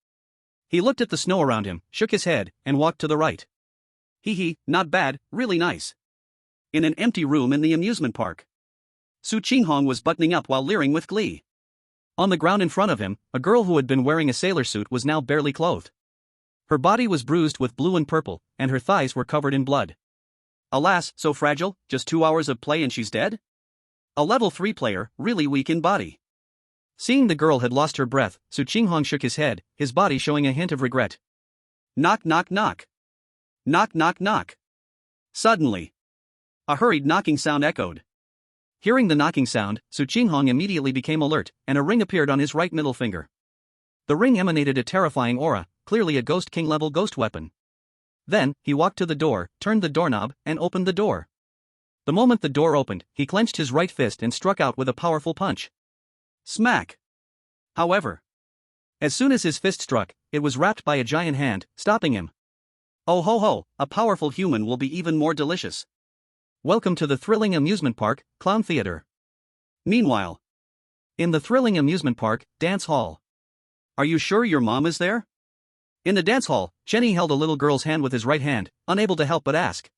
He looked at the snow around him, shook his head, and walked to the right. Hee, not bad, really nice. In an empty room in the amusement park. Su Qinghong was buttoning up while leering with glee. On the ground in front of him, a girl who had been wearing a sailor suit was now barely clothed. Her body was bruised with blue and purple, and her thighs were covered in blood. Alas, so fragile, just 2 hours of play and she's dead? A level 3 player, really weak in body. Seeing the girl had lost her breath, Su Qinghong shook his head, his body showing a hint of regret. Knock knock knock. Knock knock knock. Suddenly, a hurried knocking sound echoed. Hearing the knocking sound, Su Qinghong immediately became alert, and a ring appeared on his right middle finger. The ring emanated a terrifying aura, clearly a Ghost King level ghost weapon. Then, he walked to the door, turned the doorknob, and opened the door. The moment the door opened, he clenched his right fist and struck out with a powerful punch. Smack! However, as soon as his fist struck, it was wrapped by a giant hand, stopping him. Oh ho ho, a powerful human will be even more delicious. Welcome to the thrilling amusement park, Clown Theater. Meanwhile, in the thrilling amusement park, dance hall. Are you sure your mom is there? In the dance hall, Chenny held a little girl's hand with his right hand, unable to help but ask.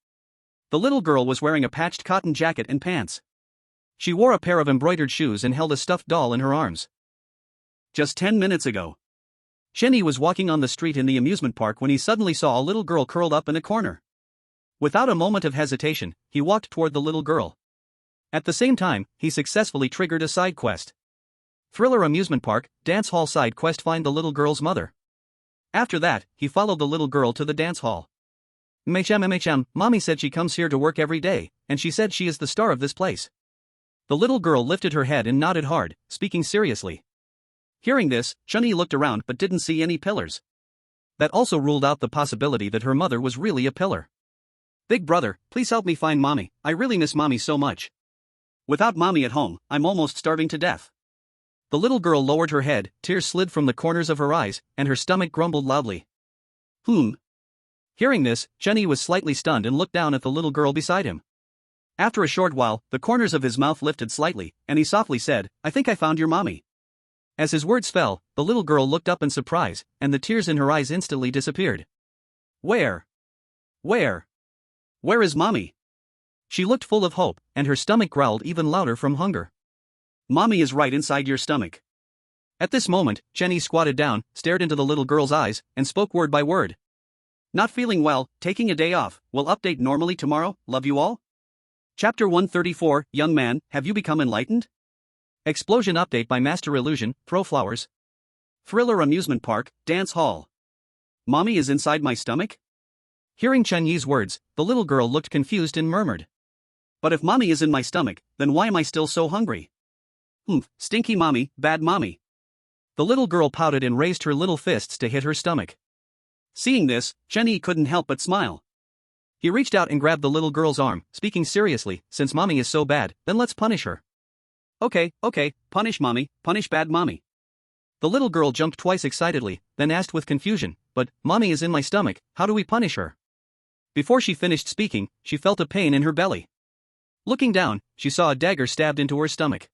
The little girl was wearing a patched cotton jacket and pants. She wore a pair of embroidered shoes and held a stuffed doll in her arms. Just 10 minutes ago, Chenny was walking on the street in the amusement park when he suddenly saw a little girl curled up in a corner. Without a moment of hesitation, he walked toward the little girl. At the same time, he successfully triggered a side quest. Thriller Amusement Park, Dance Hall side quest: find the little girl's mother. After that, he followed the little girl to the dance hall. MHM, mommy said she comes here to work every day, and she said she is the star of this place. The little girl lifted her head and nodded hard, speaking seriously. Hearing this, Chunyi looked around but didn't see any pillars. That also ruled out the possibility that her mother was really a pillar. Big brother, please help me find mommy, I really miss mommy so much. Without mommy at home, I'm almost starving to death. The little girl lowered her head, tears slid from the corners of her eyes, and her stomach grumbled loudly. Hearing this, Chunyi was slightly stunned and looked down at the little girl beside him. After a short while, the corners of his mouth lifted slightly, and he softly said, I think I found your mommy. As his words fell, the little girl looked up in surprise, and the tears in her eyes instantly disappeared. Where is mommy? She looked full of hope, and her stomach growled even louder from hunger. Mommy is right inside your stomach. At this moment, Chenny squatted down, stared into the little girl's eyes, and spoke word by word. Not feeling well, taking a day off, will update normally tomorrow, love you all? Chapter 134, Young man, have you become enlightened? Explosion update by Master Illusion, Throw Flowers. Thriller Amusement Park, Dance Hall. Mommy is inside my stomach? Hearing Chunyi's words, the little girl looked confused and murmured. But if mommy is in my stomach, then why am I still so hungry? Stinky mommy, bad mommy. The little girl pouted and raised her little fists to hit her stomach. Seeing this, Chenyi couldn't help but smile. He reached out and grabbed the little girl's arm, speaking seriously, since mommy is so bad, then let's punish her. Okay, punish mommy, punish bad mommy. The little girl jumped twice excitedly, then asked with confusion, but, mommy is in my stomach, how do we punish her? Before she finished speaking, she felt a pain in her belly. Looking down, she saw a dagger stabbed into her stomach.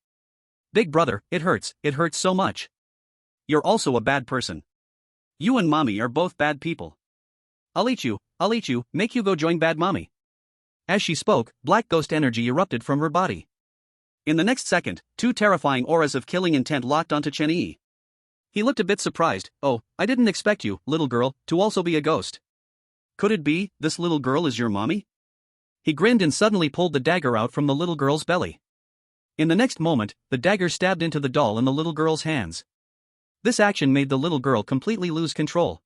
Big brother, it hurts so much. You're also a bad person. You and mommy are both bad people. I'll eat you, make you go join bad mommy. As she spoke, black ghost energy erupted from her body. In the next second, two terrifying auras of killing intent locked onto Chenyi. He looked a bit surprised. Oh, I didn't expect you, little girl, to also be a ghost. Could it be, this little girl is your mommy? He grinned and suddenly pulled the dagger out from the little girl's belly. In the next moment, the dagger stabbed into the doll in the little girl's hands. This action made the little girl completely lose control.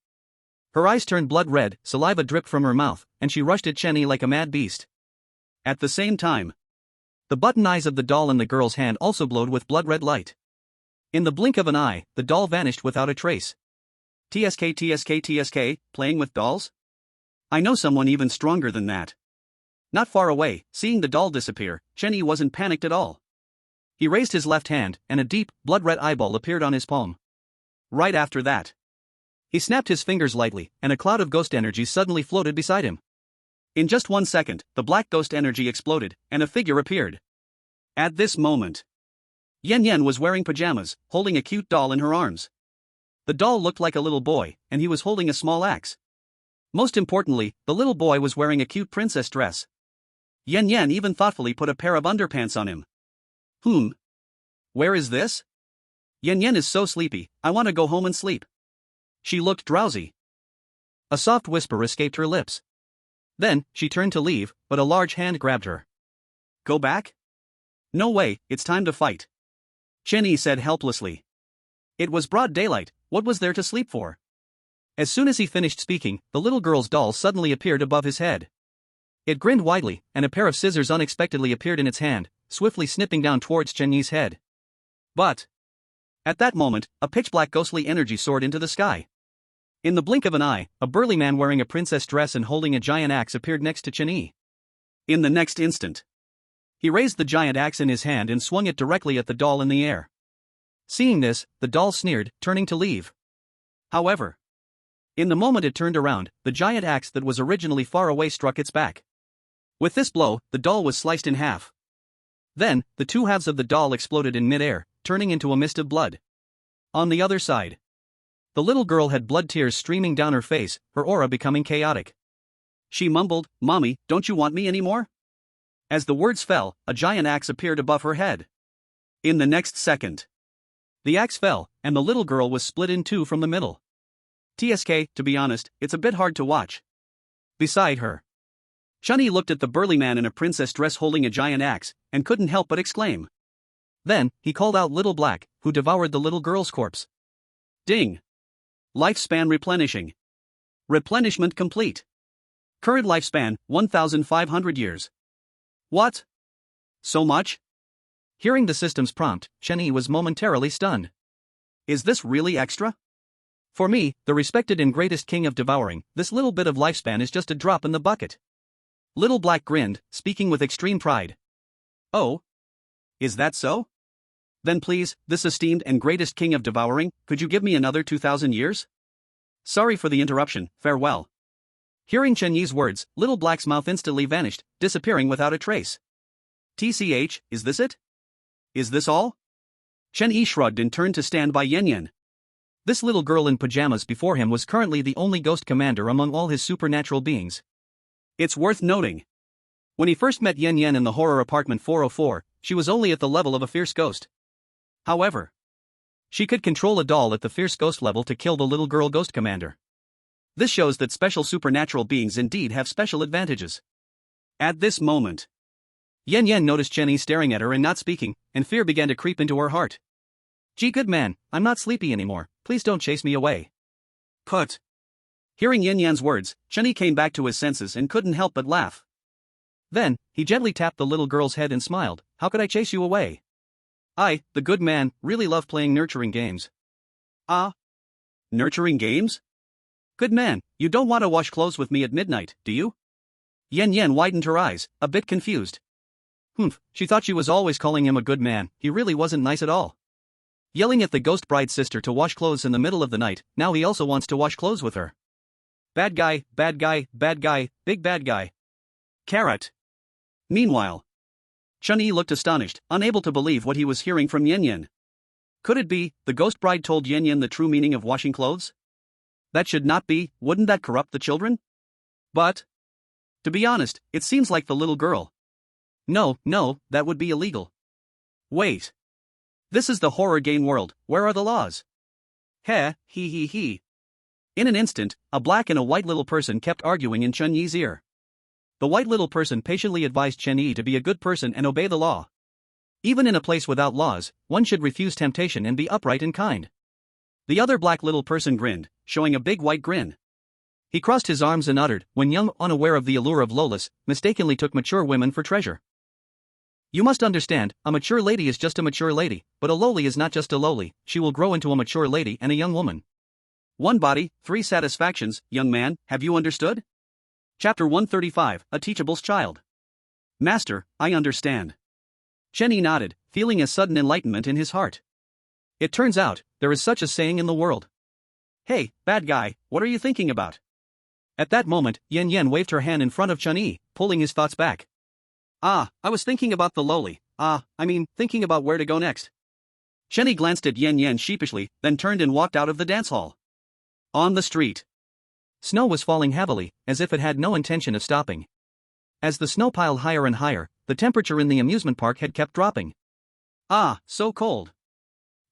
Her eyes turned blood red, saliva dripped from her mouth, and she rushed at Chenyi like a mad beast. At the same time, the button eyes of the doll in the girl's hand also glowed with blood-red light. In the blink of an eye, the doll vanished without a trace. TSK, playing with dolls? I know someone even stronger than that. Not far away, seeing the doll disappear, Chenyi wasn't panicked at all. He raised his left hand, and a deep, blood-red eyeball appeared on his palm. Right after that, he snapped his fingers lightly, and a cloud of ghost energy suddenly floated beside him. In just 1 second, the black ghost energy exploded, and a figure appeared. At this moment, Yen Yen was wearing pajamas, holding a cute doll in her arms. The doll looked like a little boy, and he was holding a small axe. Most importantly, the little boy was wearing a cute princess dress. Yen Yen even thoughtfully put a pair of underpants on him. Where is this? Yen Yen is so sleepy, I want to go home and sleep. She looked drowsy. A soft whisper escaped her lips. Then, she turned to leave, but a large hand grabbed her. Go back? No way, it's time to fight. Chen Yi said helplessly. It was broad daylight, what was there to sleep for? As soon as he finished speaking, the little girl's doll suddenly appeared above his head. It grinned widely, and a pair of scissors unexpectedly appeared in its hand, swiftly snipping down towards Chen Yi's head. But at that moment, a pitch-black ghostly energy soared into the sky. In the blink of an eye, a burly man wearing a princess dress and holding a giant axe appeared next to Chen Yi. In the next instant, he raised the giant axe in his hand and swung it directly at the doll in the air. Seeing this, the doll sneered, turning to leave. However, in the moment it turned around, the giant axe that was originally far away struck its back. With this blow, the doll was sliced in half. Then, the two halves of the doll exploded in mid-air, turning into a mist of blood. On the other side, the little girl had blood tears streaming down her face, her aura becoming chaotic. She mumbled, "Mommy, don't you want me anymore?" As the words fell, a giant axe appeared above her head. In the next second, the axe fell, and the little girl was split in two from the middle. TSK, to be honest, it's a bit hard to watch. Beside her, Chun-Yi looked at the burly man in a princess dress holding a giant axe, and couldn't help but exclaim. Then, he called out Little Black, who devoured the little girl's corpse. Ding! Lifespan replenishing. Replenishment complete. Current lifespan, 1,500 years. What? So much? Hearing the system's prompt, Chen-Yi was momentarily stunned. Is this really extra? For me, the respected and greatest king of devouring, this little bit of lifespan is just a drop in the bucket. Little Black grinned, speaking with extreme pride. Oh? Is that so? Then please, this esteemed and greatest king of devouring, could you give me another 2,000 years? Sorry for the interruption, farewell. Hearing Chen Yi's words, Little Black's mouth instantly vanished, disappearing without a trace. TCH, is this it? Is this all? Chen Yi shrugged and turned to stand by Yen Yen. This little girl in pajamas before him was currently the only ghost commander among all his supernatural beings. It's worth noting. When he first met Yen Yen in the horror apartment 404, she was only at the level of a fierce ghost. However, she could control a doll at the fierce ghost level to kill the little girl ghost commander. This shows that special supernatural beings indeed have special advantages. At this moment, Yen Yen noticed Chen Yi staring at her and not speaking, and fear began to creep into her heart. Gee, good man, I'm not sleepy anymore, please don't chase me away. Put. Hearing Yen Yen's words, Chen Yi came back to his senses and couldn't help but laugh. Then, he gently tapped the little girl's head and smiled, how could I chase you away? I, the good man, really love playing nurturing games. Ah? Nurturing games? Good man, you don't want to wash clothes with me at midnight, do you? Yen Yen widened her eyes, a bit confused. She thought she was always calling him a good man, he really wasn't nice at all. Yelling at the ghost bride's sister to wash clothes in the middle of the night, now he also wants to wash clothes with her. Bad guy, bad guy, bad guy, big bad guy. Carrot. Meanwhile, Chun-Yi looked astonished, unable to believe what he was hearing from Yen Yen. Could it be, the ghost bride told Yen Yen the true meaning of washing clothes? That should not be, wouldn't that corrupt the children? But, to be honest, it seems like the little girl. No, that would be illegal. Wait. This is the horror game world, where are the laws? He. In an instant, a black and a white little person kept arguing in Chun Yi's ear. The white little person patiently advised Chen Yi to be a good person and obey the law. Even in a place without laws, one should refuse temptation and be upright and kind. The other black little person grinned, showing a big white grin. He crossed his arms and uttered, when young, unaware of the allure of Lolis, mistakenly took mature women for treasure. You must understand, a mature lady is just a mature lady, but a lowly is not just a lowly, she will grow into a mature lady and a young woman. One body, three satisfactions, young man, have you understood? Chapter 135, A Teachable's Child. Master, I understand. Chen Yi nodded, feeling a sudden enlightenment in his heart. It turns out, there is such a saying in the world. Hey, bad guy, what are you thinking about? At that moment, Yen Yen waved her hand in front of Chun-Yi, pulling his thoughts back. I was thinking about the lowly, thinking about where to go next. Chen-Yi glanced at Yen Yen sheepishly, then turned and walked out of the dance hall. On the street. Snow was falling heavily, as if it had no intention of stopping. As the snow piled higher and higher, the temperature in the amusement park had kept dropping. So cold.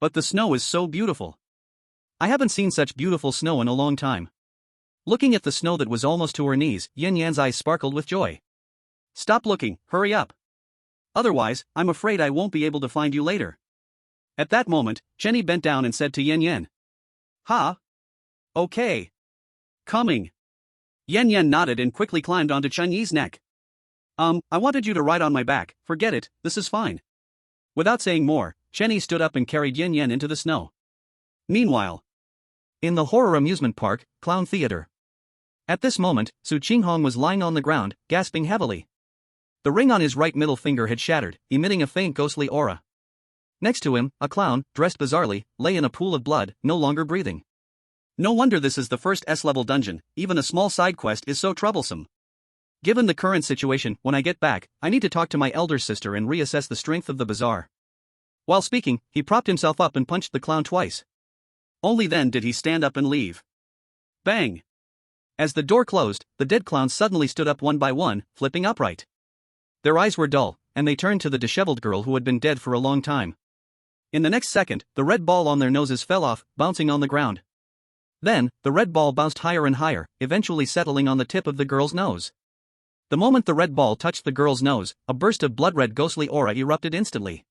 But the snow is so beautiful. I haven't seen such beautiful snow in a long time. Looking at the snow that was almost to her knees, Yen Yan's eyes sparkled with joy. Stop looking, hurry up. Otherwise, I'm afraid I won't be able to find you later. At that moment, Chen-Yi bent down and said to Yen Yen. Ha? Okay. Coming. Yen Yen nodded and quickly climbed onto Chun-Yi's neck. I wanted you to ride on my back, forget it, this is fine. Without saying more, Chen-Yi stood up and carried Yen Yen into the snow. Meanwhile, in the horror amusement park, Clown Theater. At this moment, Su Qinghong was lying on the ground, gasping heavily. The ring on his right middle finger had shattered, emitting a faint ghostly aura. Next to him, a clown, dressed bizarrely, lay in a pool of blood, no longer breathing. No wonder this is the first S-level dungeon, even a small side quest is so troublesome. Given the current situation, when I get back, I need to talk to my elder sister and reassess the strength of the bazaar. While speaking, he propped himself up and punched the clown twice. Only then did he stand up and leave. Bang! As the door closed, the dead clowns suddenly stood up one by one, flipping upright. Their eyes were dull, and they turned to the disheveled girl who had been dead for a long time. In the next second, the red ball on their noses fell off, bouncing on the ground. Then, the red ball bounced higher and higher, eventually settling on the tip of the girl's nose. The moment the red ball touched the girl's nose, a burst of blood-red ghostly aura erupted instantly.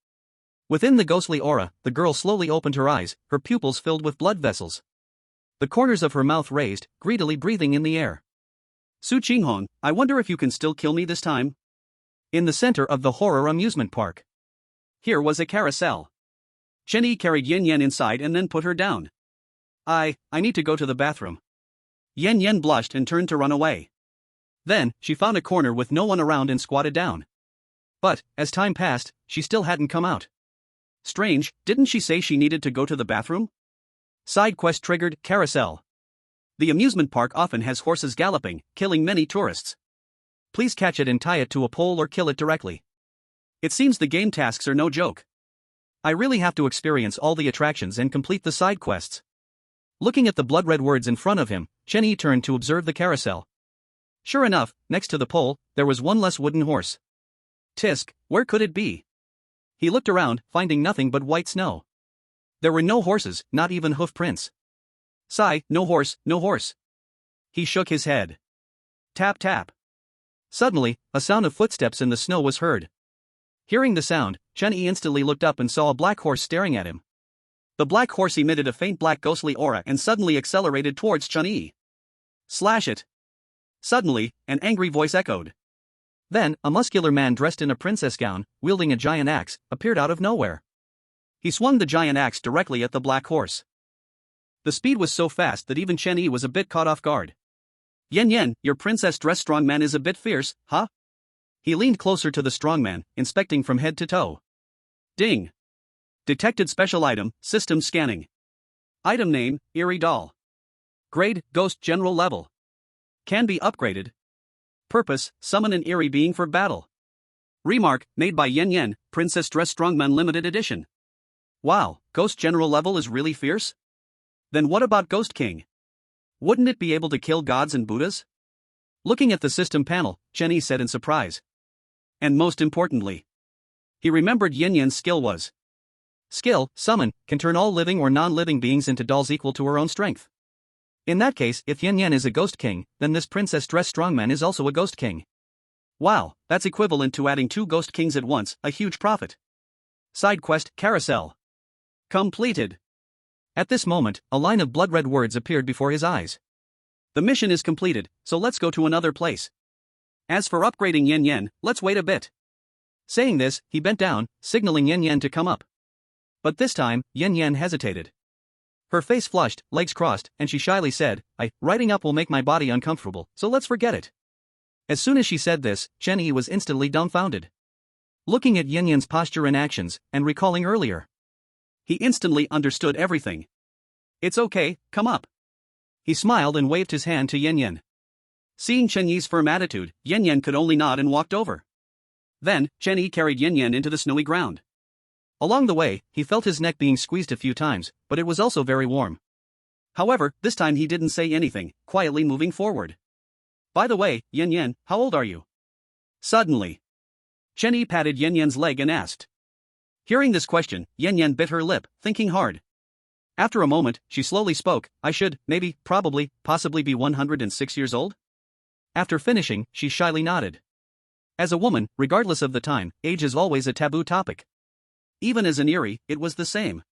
Within the ghostly aura, the girl slowly opened her eyes, her pupils filled with blood vessels. The corners of her mouth raised, greedily breathing in the air. Su Qinghong, I wonder if you can still kill me this time? In the center of the horror amusement park. Here was a carousel. Chen-Yi carried Yen Yen inside and then put her down. I need to go to the bathroom. Yen Yen blushed and turned to run away. Then, she found a corner with no one around and squatted down. But, as time passed, she still hadn't come out. Strange, didn't she say she needed to go to the bathroom? Side quest triggered, carousel. The amusement park often has horses galloping, killing many tourists. Please catch it and tie it to a pole or kill it directly. It seems the game tasks are no joke. I really have to experience all the attractions and complete the side quests. Looking at the blood-red words in front of him, Chen-Yi turned to observe the carousel. Sure enough, next to the pole, there was one less wooden horse. Tisk, where could it be? He looked around, finding nothing but white snow. There were no horses, not even hoof prints. Sigh, no horse, no horse. He shook his head. Tap tap. Suddenly, a sound of footsteps in the snow was heard. Hearing the sound, Chen-Yi instantly looked up and saw a black horse staring at him. The black horse emitted a faint black ghostly aura and suddenly accelerated towards Chen-Yi. Slash it! Suddenly, an angry voice echoed. Then, a muscular man dressed in a princess gown, wielding a giant axe, appeared out of nowhere. He swung the giant axe directly at the black horse. The speed was so fast that even Chen-Yi was a bit caught off guard. Yen Yen, your princess-dressed strongman is a bit fierce, huh? He leaned closer to the strongman, inspecting from head to toe. Ding! Detected special item, system scanning. Item name, Eerie Doll. Grade, Ghost General Level. Can be upgraded. Purpose, summon an eerie being for battle. Remark, made by Yen Yen, Princess Dress Strongman Limited Edition. Wow, Ghost General level is really fierce? Then what about Ghost King? Wouldn't it be able to kill gods and Buddhas? Looking at the system panel, Chen-Yi said in surprise. And most importantly, he remembered Yen Yen's skill was. Skill, summon, can turn all living or non-living beings into dolls equal to her own strength. In that case, if Yen Yen is a Ghost King, then this Princess Dress Strongman is also a Ghost King. Wow, that's equivalent to adding 2 Ghost Kings at once, a huge profit. Side quest, Carousel. Completed. At this moment, a line of blood-red words appeared before his eyes. The mission is completed, so let's go to another place. As for upgrading Yen Yen, let's wait a bit. Saying this, he bent down, signaling Yen Yen to come up. But this time, Yen Yen hesitated. Her face flushed, legs crossed, and she shyly said, riding up will make my body uncomfortable, so let's forget it. As soon as she said this, Chen-Yi was instantly dumbfounded. Looking at Yin Yan's posture and actions, and recalling earlier. He instantly understood everything. It's okay, come up. He smiled and waved his hand to Yin Yan. Seeing Chen Yi's firm attitude, Yin Yan could only nod and walked over. Then, Chen Yi carried Yin Yan into the snowy ground. Along the way, he felt his neck being squeezed a few times, but it was also very warm. However, this time he didn't say anything, quietly moving forward. By the way, Yin Yan, how old are you? Suddenly, Chen Yi patted Yin Yan's leg and asked. Hearing this question, Yin Yan bit her lip, thinking hard. After a moment, she slowly spoke, I should, maybe, probably, possibly be 106 years old? After finishing, she shyly nodded. As a woman, regardless of the time, age is always a taboo topic. Even as an Eri, it was the same.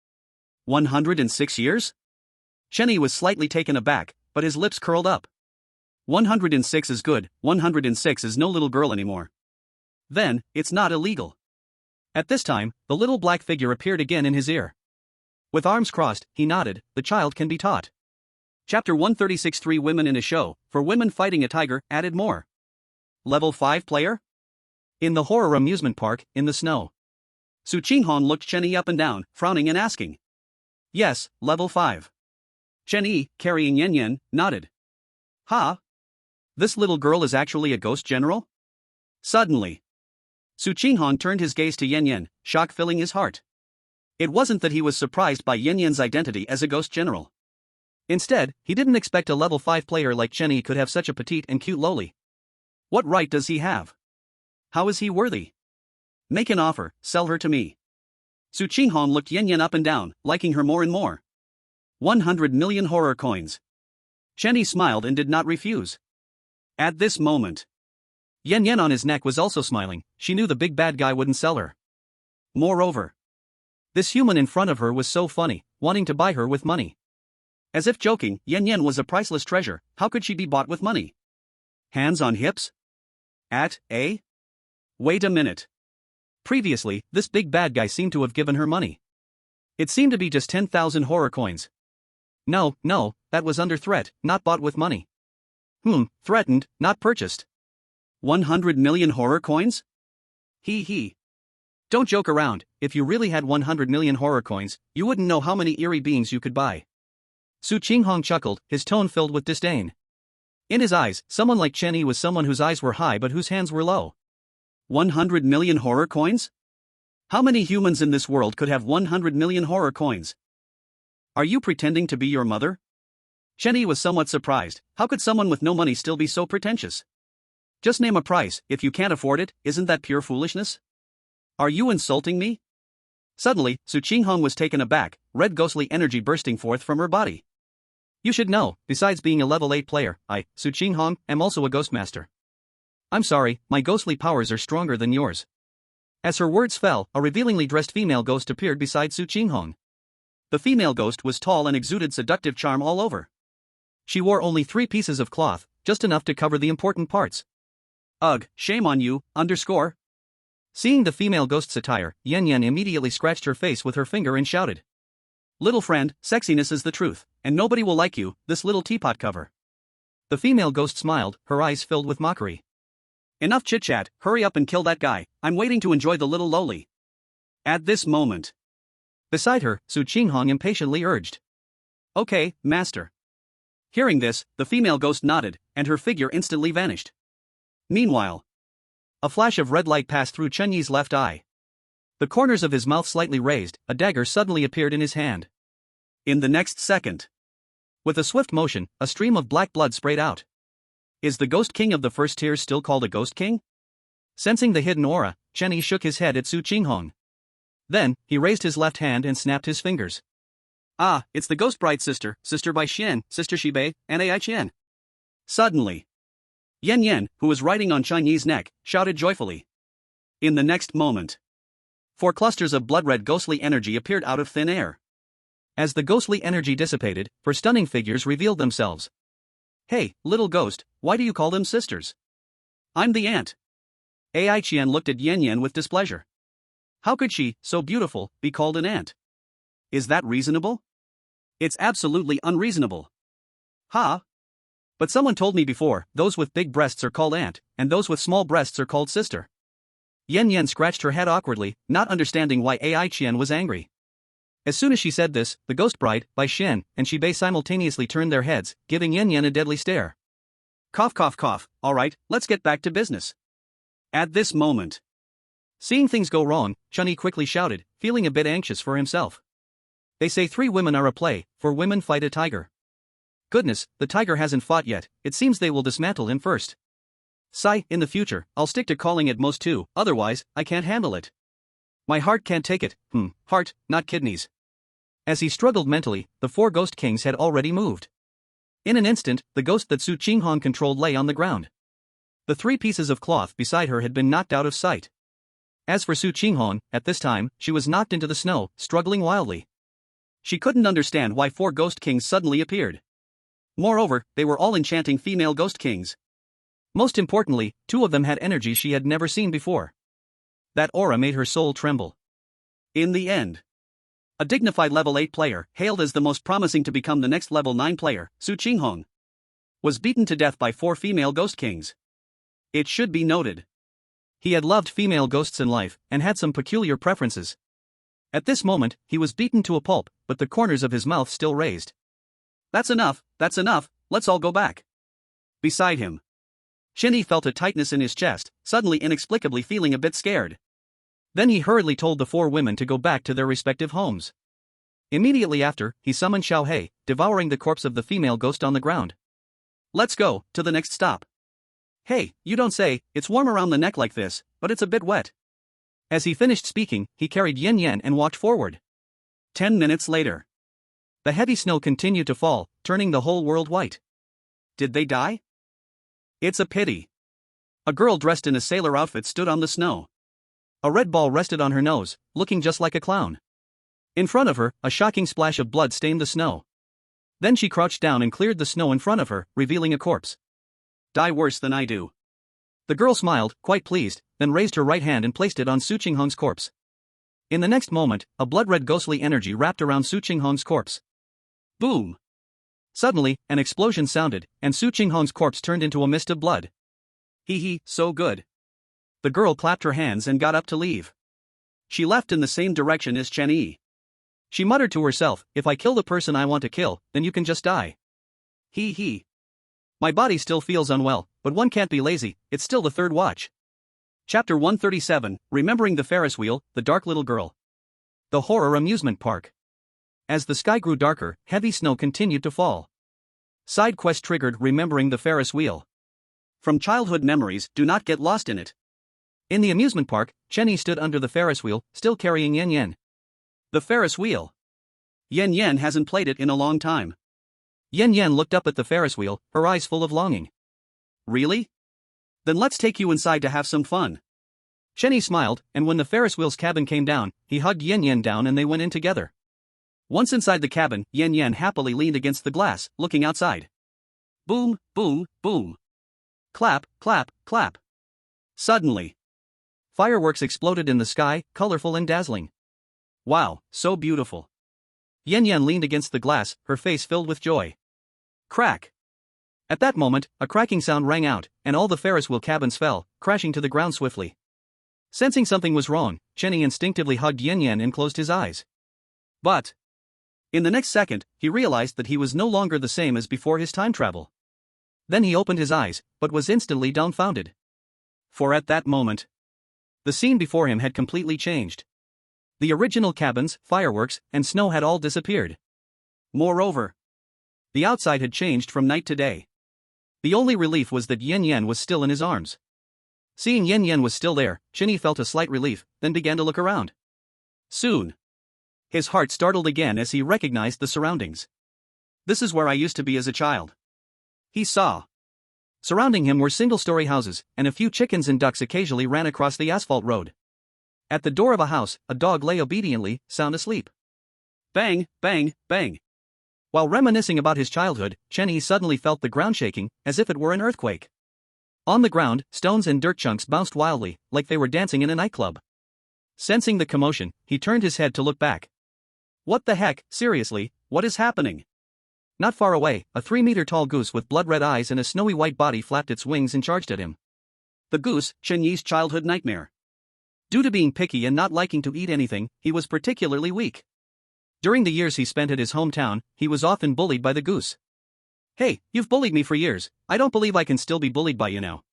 106 years? Chen Yi was slightly taken aback, but his lips curled up. 106 is good, 106 is no little girl anymore. Then, it's not illegal. At this time, the little black figure appeared again in his ear. With arms crossed, he nodded, the child can be taught. Chapter 136 3 Women in a Show, for women fighting a tiger, added more. Level 5 player? In the horror amusement park, in the snow. Su Qinghong looked Chen Yi up and down, frowning and asking. Yes, level 5. Chen Yi, carrying Yin Yan, nodded. Ha? This little girl is actually a ghost general? Suddenly, Su Qinghong turned his gaze to Yin Yan, shock filling his heart. It wasn't that he was surprised by Yin Yan's identity as a ghost general. Instead, he didn't expect a level 5 player like Chen Yi could have such a petite and cute loli. What right does he have? How is he worthy? Make an offer, sell her to me. Su Qinghong looked Yin Yan up and down, liking her more and more. 100 million horror coins. Chen Yi smiled and did not refuse. At this moment, Yin Yan on his neck was also smiling, she knew the big bad guy wouldn't sell her. Moreover, this human in front of her was so funny, wanting to buy her with money. As if joking, Yin Yan was a priceless treasure, how could she be bought with money? Hands on hips? Wait a minute. Previously, this big bad guy seemed to have given her money. It seemed to be just 10,000 horror coins. No, that was under threat, not bought with money. Threatened, not purchased. 100 million horror coins? He. Don't joke around, if you really had 100 million horror coins, you wouldn't know how many eerie beings you could buy. Su Qinghong chuckled, his tone filled with disdain. In his eyes, someone like Chen Yi was someone whose eyes were high but whose hands were low. 100 million horror coins? How many humans in this world could have 100 million horror coins? Are you pretending to be your mother? Chen Yi was somewhat surprised, how could someone with no money still be so pretentious? Just name a price, if you can't afford it, isn't that pure foolishness? Are you insulting me? Suddenly, Su Qinghong was taken aback, red ghostly energy bursting forth from her body. You should know, besides being a level 8 player, I, Su Qinghong, am also a ghost master. I'm sorry, my ghostly powers are stronger than yours. As her words fell, a revealingly dressed female ghost appeared beside Su Qinghong. The female ghost was tall and exuded seductive charm all over. She wore only 3 pieces of cloth, just enough to cover the important parts. Ugh, shame on you, _. Seeing the female ghost's attire, Yin Yan immediately scratched her face with her finger and shouted. Little friend, sexiness is the truth, and nobody will like you, this little teapot cover. The female ghost smiled, her eyes filled with mockery. Enough chit-chat, hurry up and kill that guy, I'm waiting to enjoy the little loli. At this moment, beside her, Su Qinghong impatiently urged. Okay, master. Hearing this, the female ghost nodded, and her figure instantly vanished. Meanwhile, a flash of red light passed through Chen Yi's left eye. The corners of his mouth slightly raised, a dagger suddenly appeared in his hand. In the next second, with a swift motion, a stream of black blood sprayed out. Is the Ghost King of the First Tier still called a Ghost King? Sensing the hidden aura, Chen Yi shook his head at Su Qinghong. Then, he raised his left hand and snapped his fingers. Ah, it's the Ghost Bride sister, Sister Bai Xian, Sister Shibei, and Ai Qian. Suddenly, Yin Yan, who was riding on Chen Yi's neck, shouted joyfully. In the next moment, 4 clusters of blood-red ghostly energy appeared out of thin air. As the ghostly energy dissipated, 4 stunning figures revealed themselves. Hey, little ghost, why do you call them sisters? I'm the ant. Ai Qian looked at Yin Yan with displeasure. How could she, so beautiful, be called an ant? Is that reasonable? It's absolutely unreasonable. Ha! But someone told me before, those with big breasts are called ant, and those with small breasts are called sister. Yan Yan scratched her head awkwardly, not understanding why AI Qian was angry. As soon as she said this, the ghost bride, Bai Shen, and Shibei simultaneously turned their heads, giving Yan Yan a deadly stare. Cough cough cough, alright, let's get back to business. At this moment, seeing things go wrong, Chun-Yi quickly shouted, feeling a bit anxious for himself. They say 3 women are a play, 4 women fight a tiger. Goodness, the tiger hasn't fought yet, it seems they will dismantle him first. Sigh, in the future, I'll stick to calling it most 2, otherwise, I can't handle it. My heart can't take it, heart, not kidneys. As he struggled mentally, the 4 ghost kings had already moved. In an instant, the ghost that Su Qinghong controlled lay on the ground. The 3 pieces of cloth beside her had been knocked out of sight. As for Su Qinghong, at this time, she was knocked into the snow, struggling wildly. She couldn't understand why 4 ghost kings suddenly appeared. Moreover, they were all enchanting female ghost kings. Most importantly, 2 of them had energy she had never seen before. That aura made her soul tremble. In the end, a dignified level 8 player, hailed as the most promising to become the next level 9 player, Su Qinghong, was beaten to death by 4 female ghost kings. It should be noted, he had loved female ghosts in life, and had some peculiar preferences. At this moment, he was beaten to a pulp, but the corners of his mouth still raised. That's enough, let's all go back. Beside him, Shinny felt a tightness in his chest, suddenly inexplicably feeling a bit scared. Then he hurriedly told the 4 women to go back to their respective homes. Immediately after, he summoned Xiao Hei, devouring the corpse of the female ghost on the ground. Let's go, to the next stop. Hey, you don't say, it's warm around the neck like this, but it's a bit wet. As he finished speaking, he carried Yan Yan and walked forward. 10 minutes later, the heavy snow continued to fall, turning the whole world white. Did they die? It's a pity. A girl dressed in a sailor outfit stood on the snow. A red ball rested on her nose, looking just like a clown. In front of her, a shocking splash of blood stained the snow. Then she crouched down and cleared the snow in front of her, revealing a corpse. Die worse than I do. The girl smiled, quite pleased, then raised her right hand and placed it on Su Qinghong's corpse. In the next moment, a blood-red ghostly energy wrapped around Su Qinghong's corpse. Boom! Suddenly, an explosion sounded, and Su Qinghong's corpse turned into a mist of blood. Hee, so good. The girl clapped her hands and got up to leave. She left in the same direction as Chen Yi. She muttered to herself, if I kill the person I want to kill, then you can just die. Hee. My body still feels unwell, but one can't be lazy, it's still the 3rd watch. Chapter 137, Remembering the Ferris Wheel, The Dark Little Girl. The Horror Amusement Park. As the sky grew darker, heavy snow continued to fall. Side quest triggered Remembering the Ferris Wheel. From childhood memories, do not get lost in it. In the amusement park, Chen Yi stood under the Ferris wheel, still carrying Yan Yan. The Ferris wheel. Yan Yan hasn't played it in a long time. Yan Yan looked up at the Ferris wheel, her eyes full of longing. Really? Then let's take you inside to have some fun. Chen Yi smiled, and when the Ferris wheel's cabin came down, he hugged Yan Yan down and they went in together. Once inside the cabin, Yan Yan happily leaned against the glass, looking outside. Boom, boom, boom. Clap, clap, clap. Suddenly, fireworks exploded in the sky, colorful and dazzling. Wow, so beautiful. Yan Yan leaned against the glass, her face filled with joy. Crack. At that moment, a cracking sound rang out, and all the Ferris wheel cabins fell, crashing to the ground swiftly. Sensing something was wrong, Chen Yi instinctively hugged Yan Yan and closed his eyes. But in the next second, he realized that he was no longer the same as before his time travel. Then he opened his eyes, but was instantly dumbfounded. For at that moment, the scene before him had completely changed. The original cabins, fireworks, and snow had all disappeared. Moreover, the outside had changed from night to day. The only relief was that Yan Yan was still in his arms. Seeing Yan Yan was still there, Chen Yi felt a slight relief, then began to look around. Soon, his heart startled again as he recognized the surroundings. This is where I used to be as a child. He saw. Surrounding him were single-story houses, and a few chickens and ducks occasionally ran across the asphalt road. At the door of a house, a dog lay obediently, sound asleep. Bang, bang, bang. While reminiscing about his childhood, Chen Yi suddenly felt the ground shaking, as if it were an earthquake. On the ground, stones and dirt chunks bounced wildly, like they were dancing in a nightclub. Sensing the commotion, he turned his head to look back. What the heck, seriously, what is happening? Not far away, a 3-meter-tall goose with blood-red eyes and a snowy white body flapped its wings and charged at him. The goose, Chen Yi's childhood nightmare. Due to being picky and not liking to eat anything, he was particularly weak. During the years he spent at his hometown, he was often bullied by the goose. "Hey, you've bullied me for years, I don't believe I can still be bullied by you now."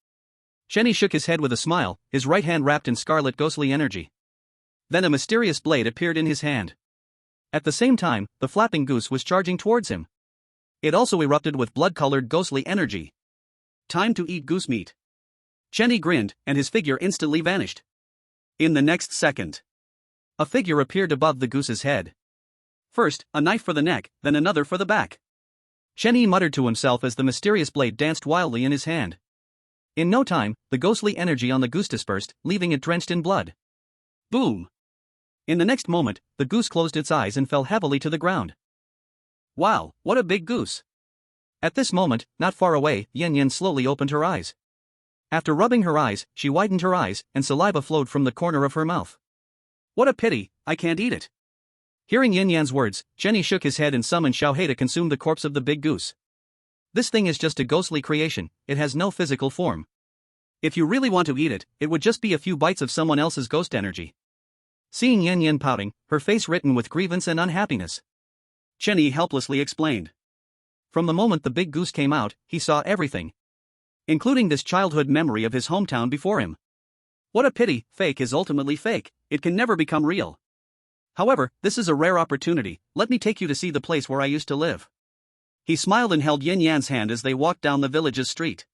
Shenny shook his head with a smile, his right hand wrapped in scarlet ghostly energy. Then a mysterious blade appeared in his hand. At the same time, the flapping goose was charging towards him. It also erupted with blood-colored ghostly energy. Time to eat goose meat. Shenny grinned, and his figure instantly vanished. In the next second, a figure appeared above the goose's head. First, a knife for the neck, then another for the back. Shenny muttered to himself as the mysterious blade danced wildly in his hand. In no time, the ghostly energy on the goose dispersed, leaving it drenched in blood. Boom! In the next moment, the goose closed its eyes and fell heavily to the ground. Wow, what a big goose! At this moment, not far away, Yen Yen slowly opened her eyes. After rubbing her eyes, she widened her eyes, and saliva flowed from the corner of her mouth. What a pity, I can't eat it. Hearing Yin Yan's words, Shenny shook his head and summoned Xiaohei to consume the corpse of the big goose. This thing is just a ghostly creation, it has no physical form. If you really want to eat it, it would just be a few bites of someone else's ghost energy. Seeing Yin Yan pouting, her face written with grievance and unhappiness, Shenny helplessly explained. From the moment the big goose came out, he saw everything, including this childhood memory of his hometown before him. What a pity, fake is ultimately fake, it can never become real. However, this is a rare opportunity, let me take you to see the place where I used to live. He smiled and held Yin Yan's hand as they walked down the village's street.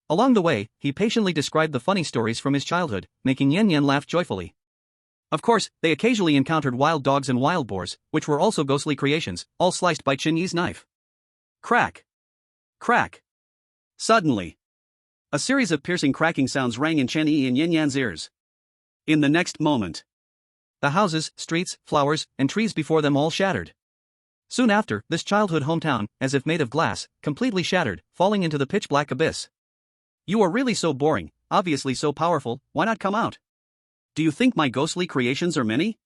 Along the way, he patiently described the funny stories from his childhood, making Yin Yan laugh joyfully. Of course, they occasionally encountered wild dogs and wild boars, which were also ghostly creations, all sliced by Chinese knife. Crack! Crack! Suddenly, a series of piercing cracking sounds rang in Chen Yi and Yin Yan's ears. In the next moment, the houses, streets, flowers, and trees before them all shattered. Soon after, this childhood hometown, as if made of glass, completely shattered, falling into the pitch-black abyss. You are really so boring, obviously so powerful, why not come out? Do you think my ghostly creations are many?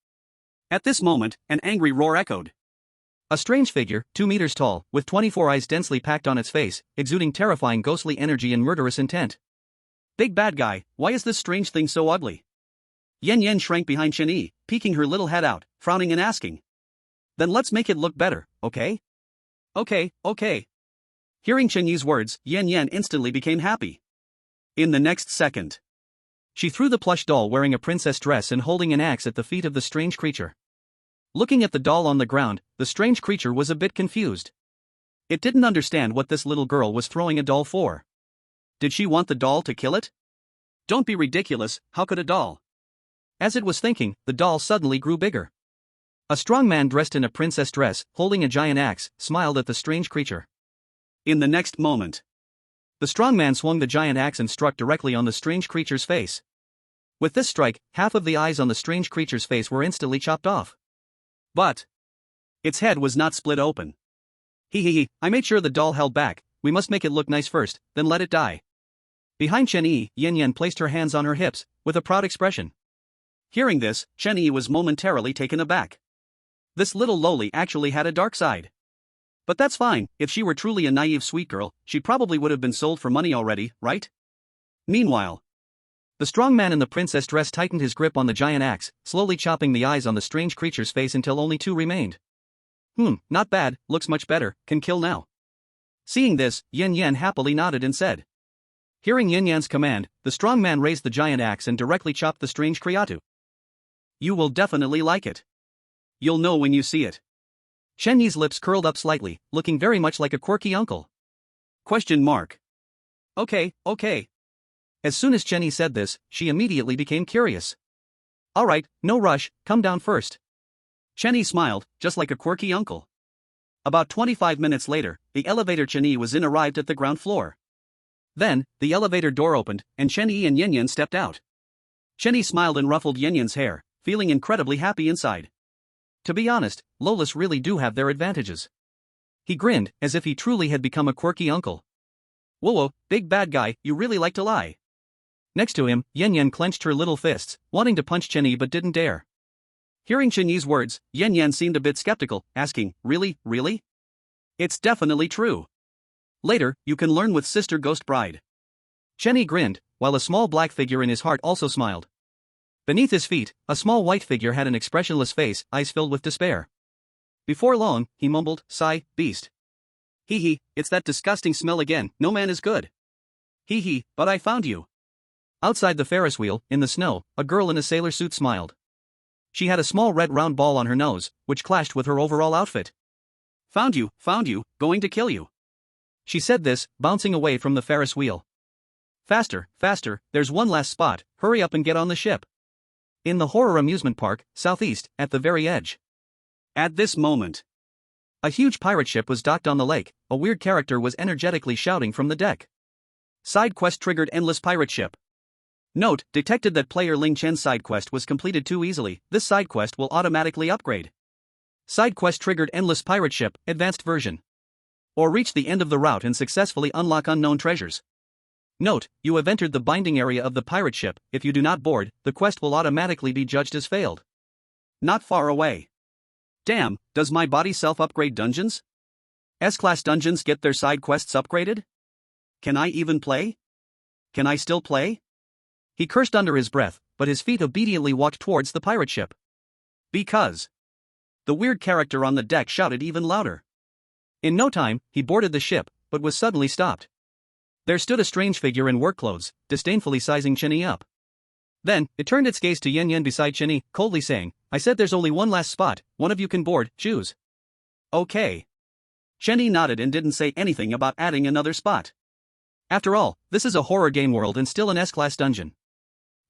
At this moment, an angry roar echoed. A strange figure, 2 meters tall, with 24 eyes densely packed on its face, exuding terrifying ghostly energy and murderous intent. Big bad guy, why is this strange thing so ugly? Yen Yen shrank behind Chen Yi, peeking her little head out, frowning and asking. Then let's make it look better, okay? Okay. Hearing Chen Yi's words, Yen Yen instantly became happy. In the next second, she threw the plush doll wearing a princess dress and holding an axe at the feet of the strange creature. Looking at the doll on the ground, the strange creature was a bit confused. It didn't understand what this little girl was throwing a doll for. Did she want the doll to kill it? Don't be ridiculous, how could a doll? As it was thinking, the doll suddenly grew bigger. A strong man dressed in a princess dress, holding a giant axe, smiled at the strange creature. In the next moment, the strong man swung the giant axe and struck directly on the strange creature's face. With this strike, half of the eyes on the strange creature's face were instantly chopped off. But its head was not split open. I made sure the doll held back, we must make it look nice first, then let it die. Behind Chen Yi, Yen Yen placed her hands on her hips, with a proud expression. Hearing this, Chen Yi was momentarily taken aback. This little loli actually had a dark side. But that's fine, if she were truly a naive sweet girl, she probably would have been sold for money already, right? Meanwhile, the strong man in the princess dress tightened his grip on the giant axe, slowly chopping the eyes on the strange creature's face until only 2 remained. Not bad, looks much better, can kill now. Seeing this, Yen Yen happily nodded and said. Hearing Yen Yan's command, the strong man raised the giant axe and directly chopped the strange creature. You will definitely like it. You'll know when you see it. Chen Yi's lips curled up slightly, looking very much like a quirky uncle. Okay. As soon as Chen Yi said this, she immediately became curious. Alright, no rush, come down first. Chen Yi smiled, just like a quirky uncle. About 25 minutes later, the elevator Chen Yi was in arrived at the ground floor. Then, the elevator door opened, and Chen Yi and Yen Yen stepped out. Chen Yi smiled and ruffled Yen Yen's hair, feeling incredibly happy inside. To be honest, Lolas really do have their advantages. He grinned, as if he truly had become a quirky uncle. Whoa, big bad guy, you really like to lie. Next to him, Yen Yen clenched her little fists, wanting to punch Chen Yi but didn't dare. Hearing Chen Yi's words, Yen Yen seemed a bit skeptical, asking, really? It's definitely true. Later, you can learn with Sister Ghost Bride. Chen Yi grinned, while a small black figure in his heart also smiled. Beneath his feet, a small white figure had an expressionless face, eyes filled with despair. Before long, he mumbled, "Sigh, beast. Hee hee, it's that disgusting smell again, no man is good. Hee hee, but I found you." Outside the Ferris wheel, in the snow, a girl in a sailor suit smiled. She had a small red round ball on her nose, which clashed with her overall outfit. Found you, going to kill you." She said this, bouncing away from the Ferris wheel. "Faster, faster, there's one last spot, hurry up and get on the ship." In the horror amusement park, southeast, at the very edge. At this moment, a huge pirate ship was docked on the lake. A weird character was energetically shouting from the deck. Side quest triggered endless pirate ship. Note, detected that player Ling Chen's side quest was completed too easily. This side quest will automatically upgrade. Side quest triggered endless pirate ship, advanced version. Or reach the end of the route and successfully unlock unknown treasures. Note, you have entered the binding area of the pirate ship. If you do not board, the quest will automatically be judged as failed. Not far away. Damn, does my body self-upgrade dungeons? S-class dungeons get their side quests upgraded? Can I even play? Can I still play? He cursed under his breath, but his feet obediently walked towards the pirate ship. Because the weird character on the deck shouted even louder. In no time, he boarded the ship, but was suddenly stopped. There stood a strange figure in work clothes, disdainfully sizing Chinny up. Then, it turned its gaze to Yen Yen beside Chinny, coldly saying, "I said there's only one last spot, one of you can board, choose." Okay. Chinny nodded and didn't say anything about adding another spot. After all, this is a horror game world and still an S-class dungeon.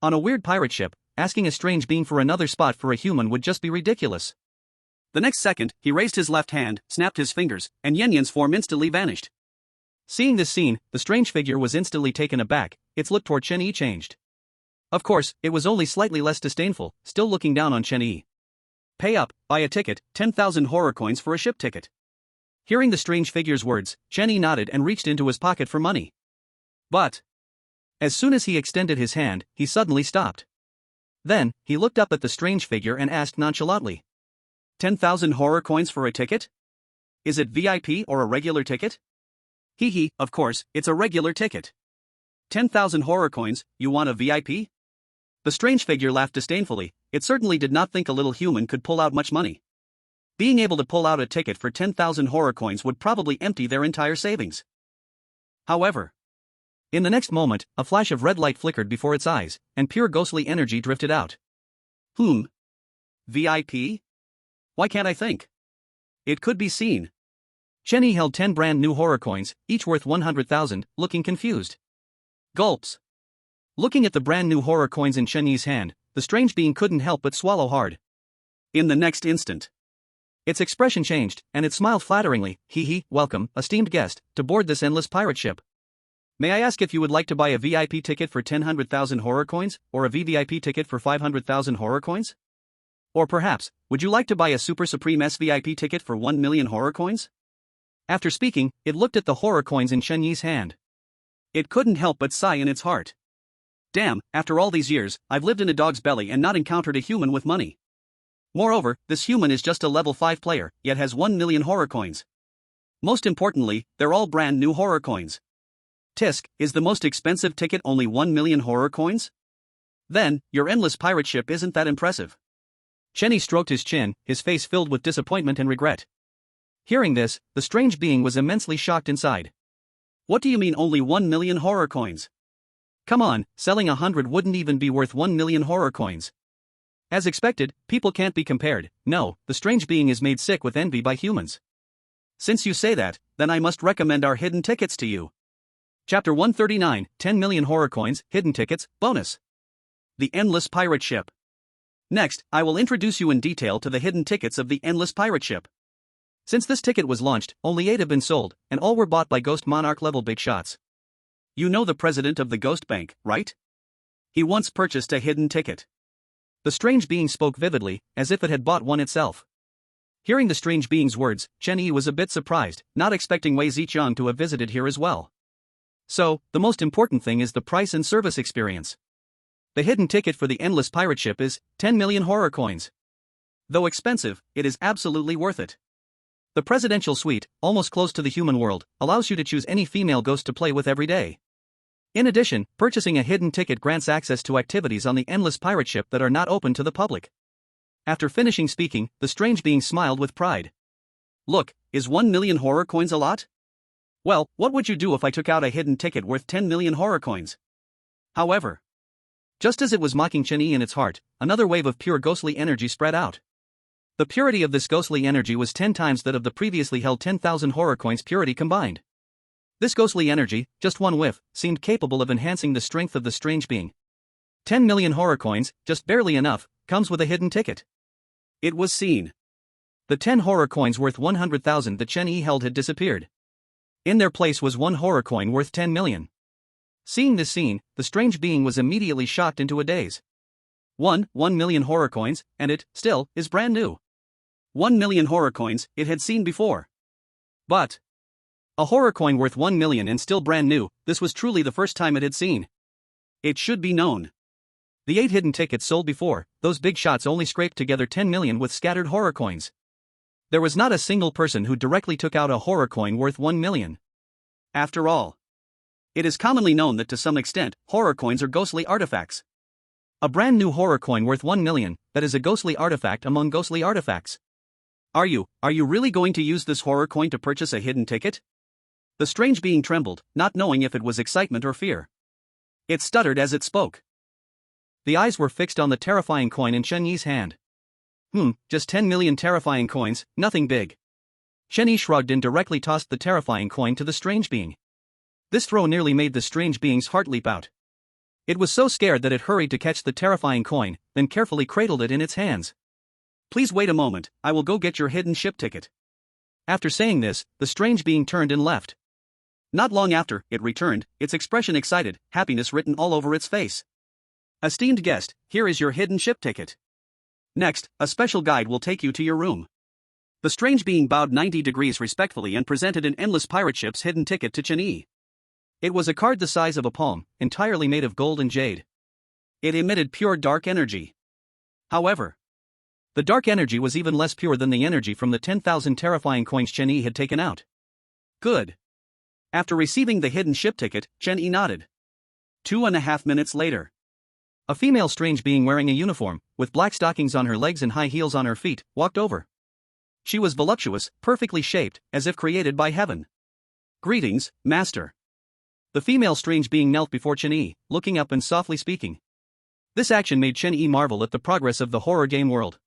On a weird pirate ship, asking a strange being for another spot for a human would just be ridiculous. The next second, he raised his left hand, snapped his fingers, and Yen Yen's form instantly vanished. Seeing this scene, the strange figure was instantly taken aback. Its look toward Chen Yi changed. Of course, it was only slightly less disdainful, still looking down on Chen Yi. "Pay up, buy a ticket, 10,000 horror coins for a ship ticket." Hearing the strange figure's words, Chen Yi nodded and reached into his pocket for money. But as soon as he extended his hand, he suddenly stopped. Then, he looked up at the strange figure and asked nonchalantly, 10,000 horror coins for a ticket? Is it VIP or a regular ticket?" "Hee hee, of course, it's a regular ticket." 10,000 horror coins, you want a VIP? The strange figure laughed disdainfully. It certainly did not think a little human could pull out much money. Being able to pull out a ticket for 10,000 horror coins would probably empty their entire savings. However, in the next moment, a flash of red light flickered before its eyes, and pure ghostly energy drifted out. VIP? Why can't I think? It could be seen. Chenny held 10 brand new horror coins, each worth 100,000, looking confused. Gulps. Looking at the brand new horror coins in Chen Yi's hand, the strange being couldn't help but swallow hard. In the next instant, its expression changed, and it smiled flatteringly. "Hee hee, welcome, esteemed guest, to board this endless pirate ship. May I ask if you would like to buy a VIP ticket for 10,000 horror coins, or a VVIP ticket for 500,000 horror coins? Or perhaps, would you like to buy a Super Supreme SVIP ticket for 1 million horror coins?" After speaking, it looked at the horror coins in Chen Yi's hand. It couldn't help but sigh in its heart. Damn, after all these years, I've lived in a dog's belly and not encountered a human with money. Moreover, this human is just a level 5 player, yet has 1 million horror coins. Most importantly, they're all brand new horror coins. Tisk, is the most expensive ticket only 1 million horror coins? Then, your endless pirate ship isn't that impressive. Chenny stroked his chin, his face filled with disappointment and regret. Hearing this, the strange being was immensely shocked inside. What do you mean only 1 million horror coins? Come on, selling 100 wouldn't even be worth 1 million horror coins. As expected, people can't be compared. No, the strange being is made sick with envy by humans. Since you say that, then I must recommend our hidden tickets to you. Chapter 139, 10 million horror coins, hidden tickets, bonus. The Endless Pirate Ship. Next, I will introduce you in detail to the hidden tickets of the Endless Pirate Ship. Since this ticket was launched, only 8 have been sold, and all were bought by Ghost Monarch level big shots. You know the president of the Ghost Bank, right? He once purchased a hidden ticket. The strange being spoke vividly, as if it had bought one itself. Hearing the strange being's words, Chen Yi was a bit surprised, not expecting Wei Ziqiang to have visited here as well. So, the most important thing is the price and service experience. The hidden ticket for the Endless Pirate Ship is 10 million horror coins. Though expensive, it is absolutely worth it. The presidential suite, almost close to the human world, allows you to choose any female ghost to play with every day. In addition, purchasing a hidden ticket grants access to activities on the endless pirate ship that are not open to the public. After finishing speaking, the strange being smiled with pride. Look, is 1 million horror coins a lot? Well, what would you do if I took out a hidden ticket worth 10 million horror coins? However, just as it was mocking Chen-Yi in its heart, another wave of pure ghostly energy spread out. The purity of this ghostly energy was 10 times that of the previously held 10,000 horror coins purity combined. This ghostly energy, just one whiff, seemed capable of enhancing the strength of the strange being. 10 million horror coins, just barely enough, comes with a hidden ticket. It was seen. The 10 horror coins worth 100,000 that Chen-Yi held had disappeared. In their place was one horror coin worth 10 million. Seeing this scene, the strange being was immediately shocked into a daze. 1 million horror coins, and it, still, is brand new. 1 million horror coins, it had seen before. But a horror coin worth 1 million and still brand new, this was truly the first time it had seen. It should be known. The 8 hidden tickets sold before, those big shots only scraped together 10 million with scattered horror coins. There was not a single person who directly took out a horror coin worth 1 million. After all, it is commonly known that to some extent, horror coins are ghostly artifacts. A brand new horror coin worth 1 million, that is a ghostly artifact among ghostly artifacts. Are you really going to use this horror coin to purchase a hidden ticket? The strange being trembled, not knowing if it was excitement or fear. It stuttered as it spoke. The eyes were fixed on the terrifying coin in Chen-Yi's hand. Just 10 million terrifying coins, nothing big. Chen-Yi shrugged and directly tossed the terrifying coin to the strange being. This throw nearly made the strange being's heart leap out. It was so scared that it hurried to catch the terrifying coin, then carefully cradled it in its hands. Please wait a moment, I will go get your hidden ship ticket. After saying this, the strange being turned and left. Not long after, it returned, its expression excited, happiness written all over its face. Esteemed guest, here is your hidden ship ticket. Next, a special guide will take you to your room. The strange being bowed 90 degrees respectfully and presented an endless pirate ship's hidden ticket to Chen-Yi. It was a card the size of a palm, entirely made of gold and jade. It emitted pure dark energy. However, the dark energy was even less pure than the energy from the 10,000 terrifying coins Chen-Yi had taken out. Good. After receiving the hidden ship ticket, Chen-Yi nodded. 2.5 minutes later, a female strange being wearing a uniform, with black stockings on her legs and high heels on her feet, walked over. She was voluptuous, perfectly shaped, as if created by heaven. Greetings, master. The female strange being knelt before Chen-Yi, looking up and softly speaking. This action made Chen-Yi marvel at the progress of the horror game world.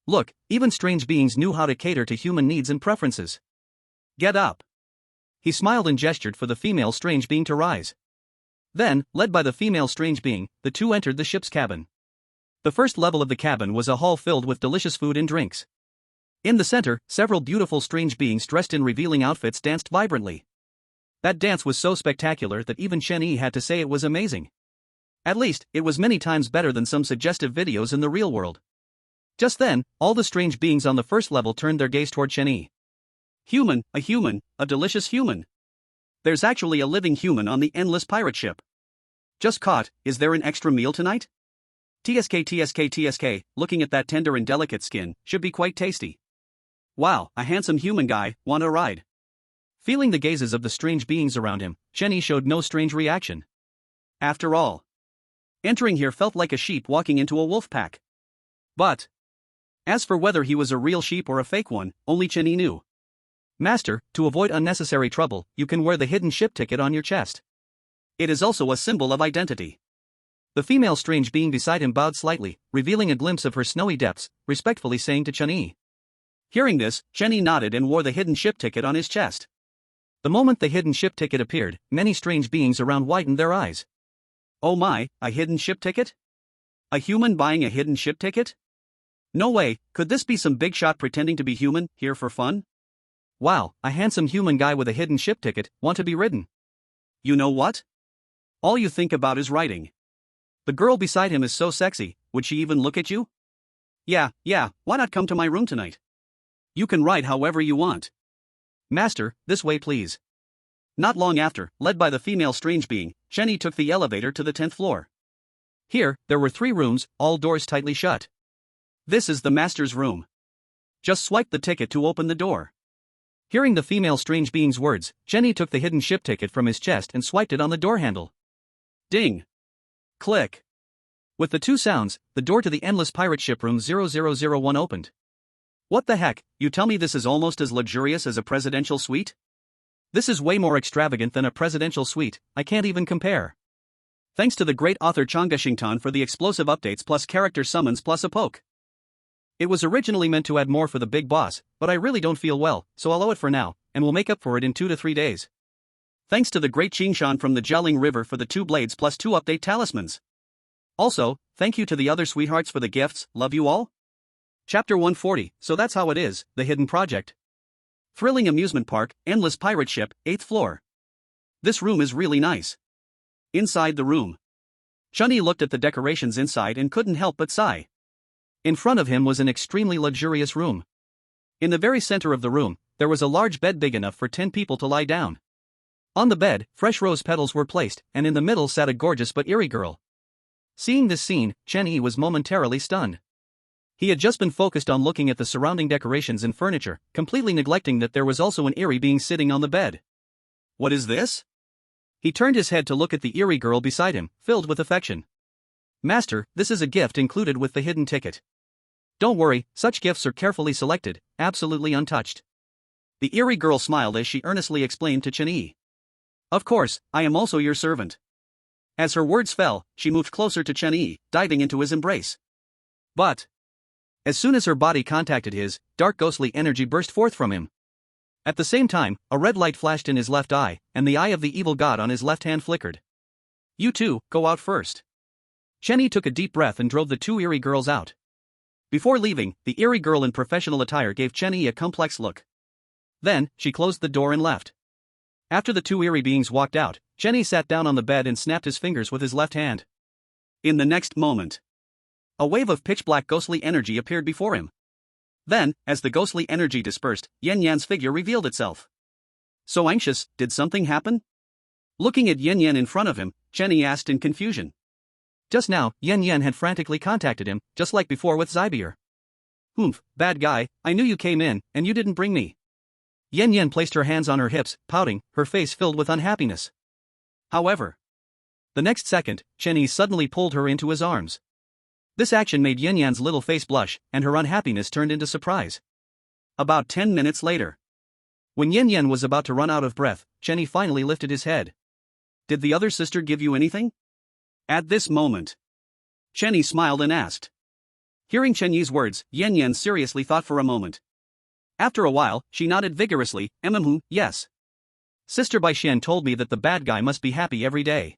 Look, even strange beings knew how to cater to human needs and preferences. Get up. He smiled and gestured for the female strange being to rise. Then, led by the female strange being, the two entered the ship's cabin. The first level of the cabin was a hall filled with delicious food and drinks. In the center, several beautiful strange beings dressed in revealing outfits danced vibrantly. That dance was so spectacular that even Chen-Yi had to say it was amazing. At least, it was many times better than some suggestive videos in the real world. Just then, all the strange beings on the first level turned their gaze toward Chen-Yi. Human, a delicious human. There's actually a living human on the endless pirate ship. Just caught, is there an extra meal tonight? TSK, looking at that tender and delicate skin, should be quite tasty. Wow, a handsome human guy, want a ride? Feeling the gazes of the strange beings around him, Chen-Yi showed no strange reaction. After all, entering here felt like a sheep walking into a wolf pack. But as for whether he was a real sheep or a fake one, only Chen-Yi knew. Master, to avoid unnecessary trouble, you can wear the hidden ship ticket on your chest. It is also a symbol of identity. The female strange being beside him bowed slightly, revealing a glimpse of her snowy depths, respectfully saying to Chen-Yi. Hearing this, Chen-Yi nodded and wore the hidden ship ticket on his chest. The moment the hidden ship ticket appeared, many strange beings around widened their eyes. Oh my, a hidden ship ticket? A human buying a hidden ship ticket? No way, could this be some big shot pretending to be human, here for fun? Wow, a handsome human guy with a hidden ship ticket, want to be ridden. You know what? All you think about is riding. The girl beside him is so sexy, would she even look at you? Yeah, why not come to my room tonight? You can ride however you want. Master, this way please. Not long after, led by the female strange being, Chen-Yi took the elevator to the 10th floor. Here, there were 3 rooms, all doors tightly shut. This is the master's room. Just swipe the ticket to open the door. Hearing the female strange being's words, Chen-Yi took the hidden ship ticket from his chest and swiped it on the door handle. Ding. Click. With the two sounds, the door to the endless pirate ship room 0001 opened. What the heck, you tell me this is almost as luxurious as a presidential suite? This is way more extravagant than a presidential suite, I can't even compare. Thanks to the great author Changa Shingtan for the explosive updates plus character summons plus a poke. It was originally meant to add more for the big boss, but I really don't feel well, so I'll owe it for now, and we'll make up for it in 2 to 3 days. Thanks to the great Qingshan from the Jialing River for the 2 blades plus 2 update talismans. Also, thank you to the other sweethearts for the gifts, love you all. Chapter 140, so that's how it is, the hidden project. Thrilling amusement park, endless pirate ship, 8th floor. This room is really nice. Inside the room, Chunyi looked at the decorations inside and couldn't help but sigh. In front of him was an extremely luxurious room. In the very center of the room, there was a large bed big enough for 10 people to lie down. On the bed, fresh rose petals were placed, and in the middle sat a gorgeous but eerie girl. Seeing this scene, Chunyi was momentarily stunned. He had just been focused on looking at the surrounding decorations and furniture, completely neglecting that there was also an eerie being sitting on the bed. What is this? He turned his head to look at the eerie girl beside him, filled with affection. Master, this is a gift included with the hidden ticket. Don't worry, such gifts are carefully selected, absolutely untouched. The eerie girl smiled as she earnestly explained to Chunyi. Of course, I am also your servant. As her words fell, she moved closer to Chunyi, diving into his embrace. But as soon as her body contacted his, dark ghostly energy burst forth from him. At the same time, a red light flashed in his left eye, and the eye of the evil god on his left hand flickered. You two, go out first. Chunyi took a deep breath and drove the 2 eerie girls out. Before leaving, the eerie girl in professional attire gave Chunyi a complex look. Then, she closed the door and left. After the 2 eerie beings walked out, Chunyi sat down on the bed and snapped his fingers with his left hand. In the next moment, a wave of pitch-black ghostly energy appeared before him. Then, as the ghostly energy dispersed, Yan Yan's figure revealed itself. So anxious, did something happen? Looking at Yan Yan in front of him, Chunyi asked in confusion. Just now, Yan Yan had frantically contacted him, just like before with Zybier. Humph, bad guy, I knew you came in, and you didn't bring me. Yan Yan placed her hands on her hips, pouting, her face filled with unhappiness. However, the next second, Chunyi suddenly pulled her into his arms. This action made Yan Yan's little face blush, and her unhappiness turned into surprise. About 10 minutes later, when Yan Yan was about to run out of breath, Chunyi finally lifted his head. Did the other sister give you anything? At this moment, Chunyi smiled and asked. Hearing Chunyi's words, Yan Yan seriously thought for a moment. After a while, she nodded vigorously, yes. Sister Bai Xian told me that the bad guy must be happy every day.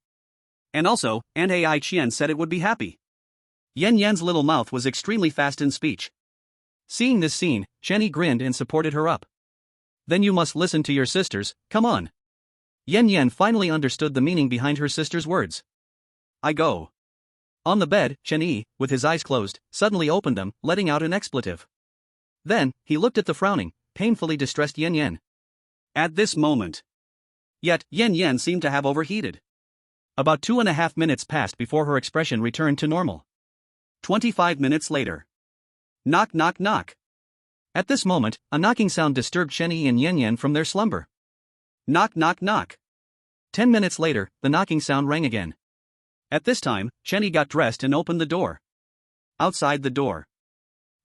And also, Aunt Ai Qian said it would be happy. Yan Yan's little mouth was extremely fast in speech. Seeing this scene, Chunyi grinned and supported her up. Then you must listen to your sisters, come on. Yan Yan finally understood the meaning behind her sister's words. I go. On the bed, Chunyi, with his eyes closed, suddenly opened them, letting out an expletive. Then, he looked at the frowning, painfully distressed Yan Yan. At this moment. Yet, Yan Yan seemed to have overheated. About 2.5 minutes passed before her expression returned to normal. 25 minutes later. Knock knock knock. At this moment, a knocking sound disturbed Chunyi and Yan Yan from their slumber. Knock knock knock. 10 minutes later, the knocking sound rang again. At this time, Chunyi got dressed and opened the door. Outside the door.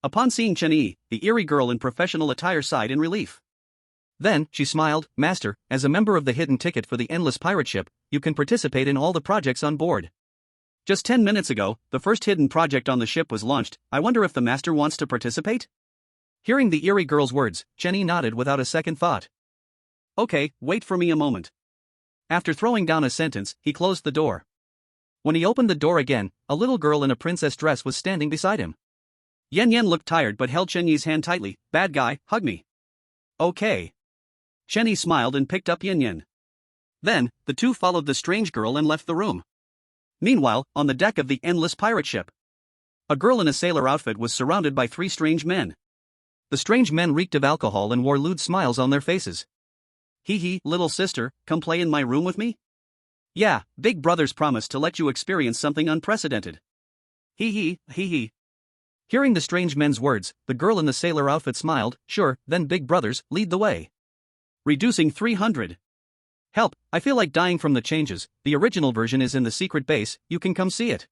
Upon seeing Chunyi, the eerie girl in professional attire sighed in relief. Then, she smiled, Master, as a member of the hidden ticket for the endless pirate ship, you can participate in all the projects on board. Just 10 minutes ago, the first hidden project on the ship was launched. I wonder if the master wants to participate? Hearing the eerie girl's words, Chunyi nodded without a second thought. Okay, wait for me a moment. After throwing down a sentence, he closed the door. When he opened the door again, a little girl in a princess dress was standing beside him. Yan Yan looked tired but held Chunyi's hand tightly. Bad guy, hug me. Okay. Chunyi smiled and picked up Yan Yan. Then, the two followed the strange girl and left the room. Meanwhile, on the deck of the endless pirate ship, a girl in a sailor outfit was surrounded by 3 strange men. The strange men reeked of alcohol and wore lewd smiles on their faces. Hee hee, little sister, come play in my room with me? Yeah, big brothers promised to let you experience something unprecedented. Hee hee, hee hee. Hearing the strange men's words, the girl in the sailor outfit smiled. Sure, then big brothers, lead the way. Reducing 300. Help, I feel like dying from the changes. The original version is in the secret base, you can come see it.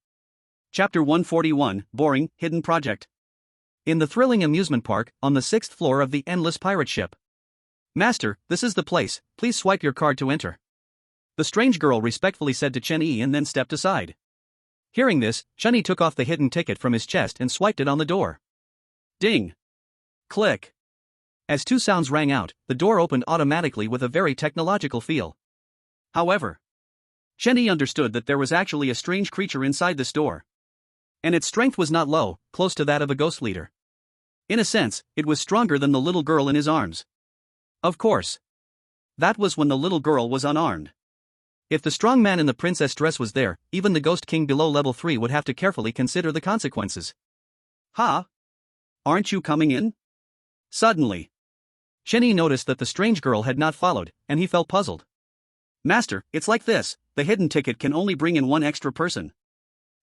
Chapter 141, Boring, Hidden Project. In the thrilling amusement park, on the 6th floor of the endless pirate ship. Master, this is the place, please swipe your card to enter. The strange girl respectfully said to Chen Yi and then stepped aside. Hearing this, Chen Yi took off the hidden ticket from his chest and swiped it on the door. Ding! Click! As two sounds rang out, the door opened automatically with a very technological feel. However, Chen Yi understood that there was actually a strange creature inside this door. And its strength was not low, close to that of a ghost leader. In a sense, it was stronger than the little girl in his arms. Of course. That was when the little girl was unarmed. If the strong man in the princess dress was there, even the ghost king below level 3 would have to carefully consider the consequences. Ha! Aren't you coming in? Suddenly, Chen Yi noticed that the strange girl had not followed, and he felt puzzled. Master, it's like this, the hidden ticket can only bring in one extra person.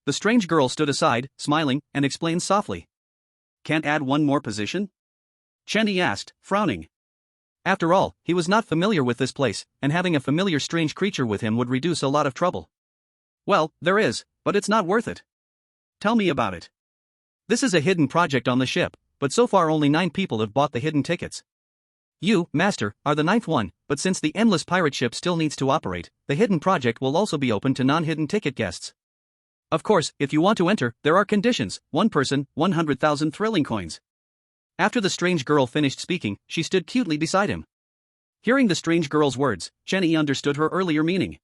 The strange girl stood aside, smiling, and explained softly. Can't add one more position? Chen Yi asked, frowning. After all, he was not familiar with this place, and having a familiar strange creature with him would reduce a lot of trouble. Well, there is, but it's not worth it. Tell me about it. This is a hidden project on the ship, but so far only 9 people have bought the hidden tickets. You, Master, are the 9th one, but since the endless pirate ship still needs to operate, the hidden project will also be open to non-hidden ticket guests. Of course, if you want to enter, there are conditions: 1 person, 100,000 thrilling coins. After the strange girl finished speaking, she stood cutely beside him. Hearing the strange girl's words, Chen Yi understood her earlier meaning.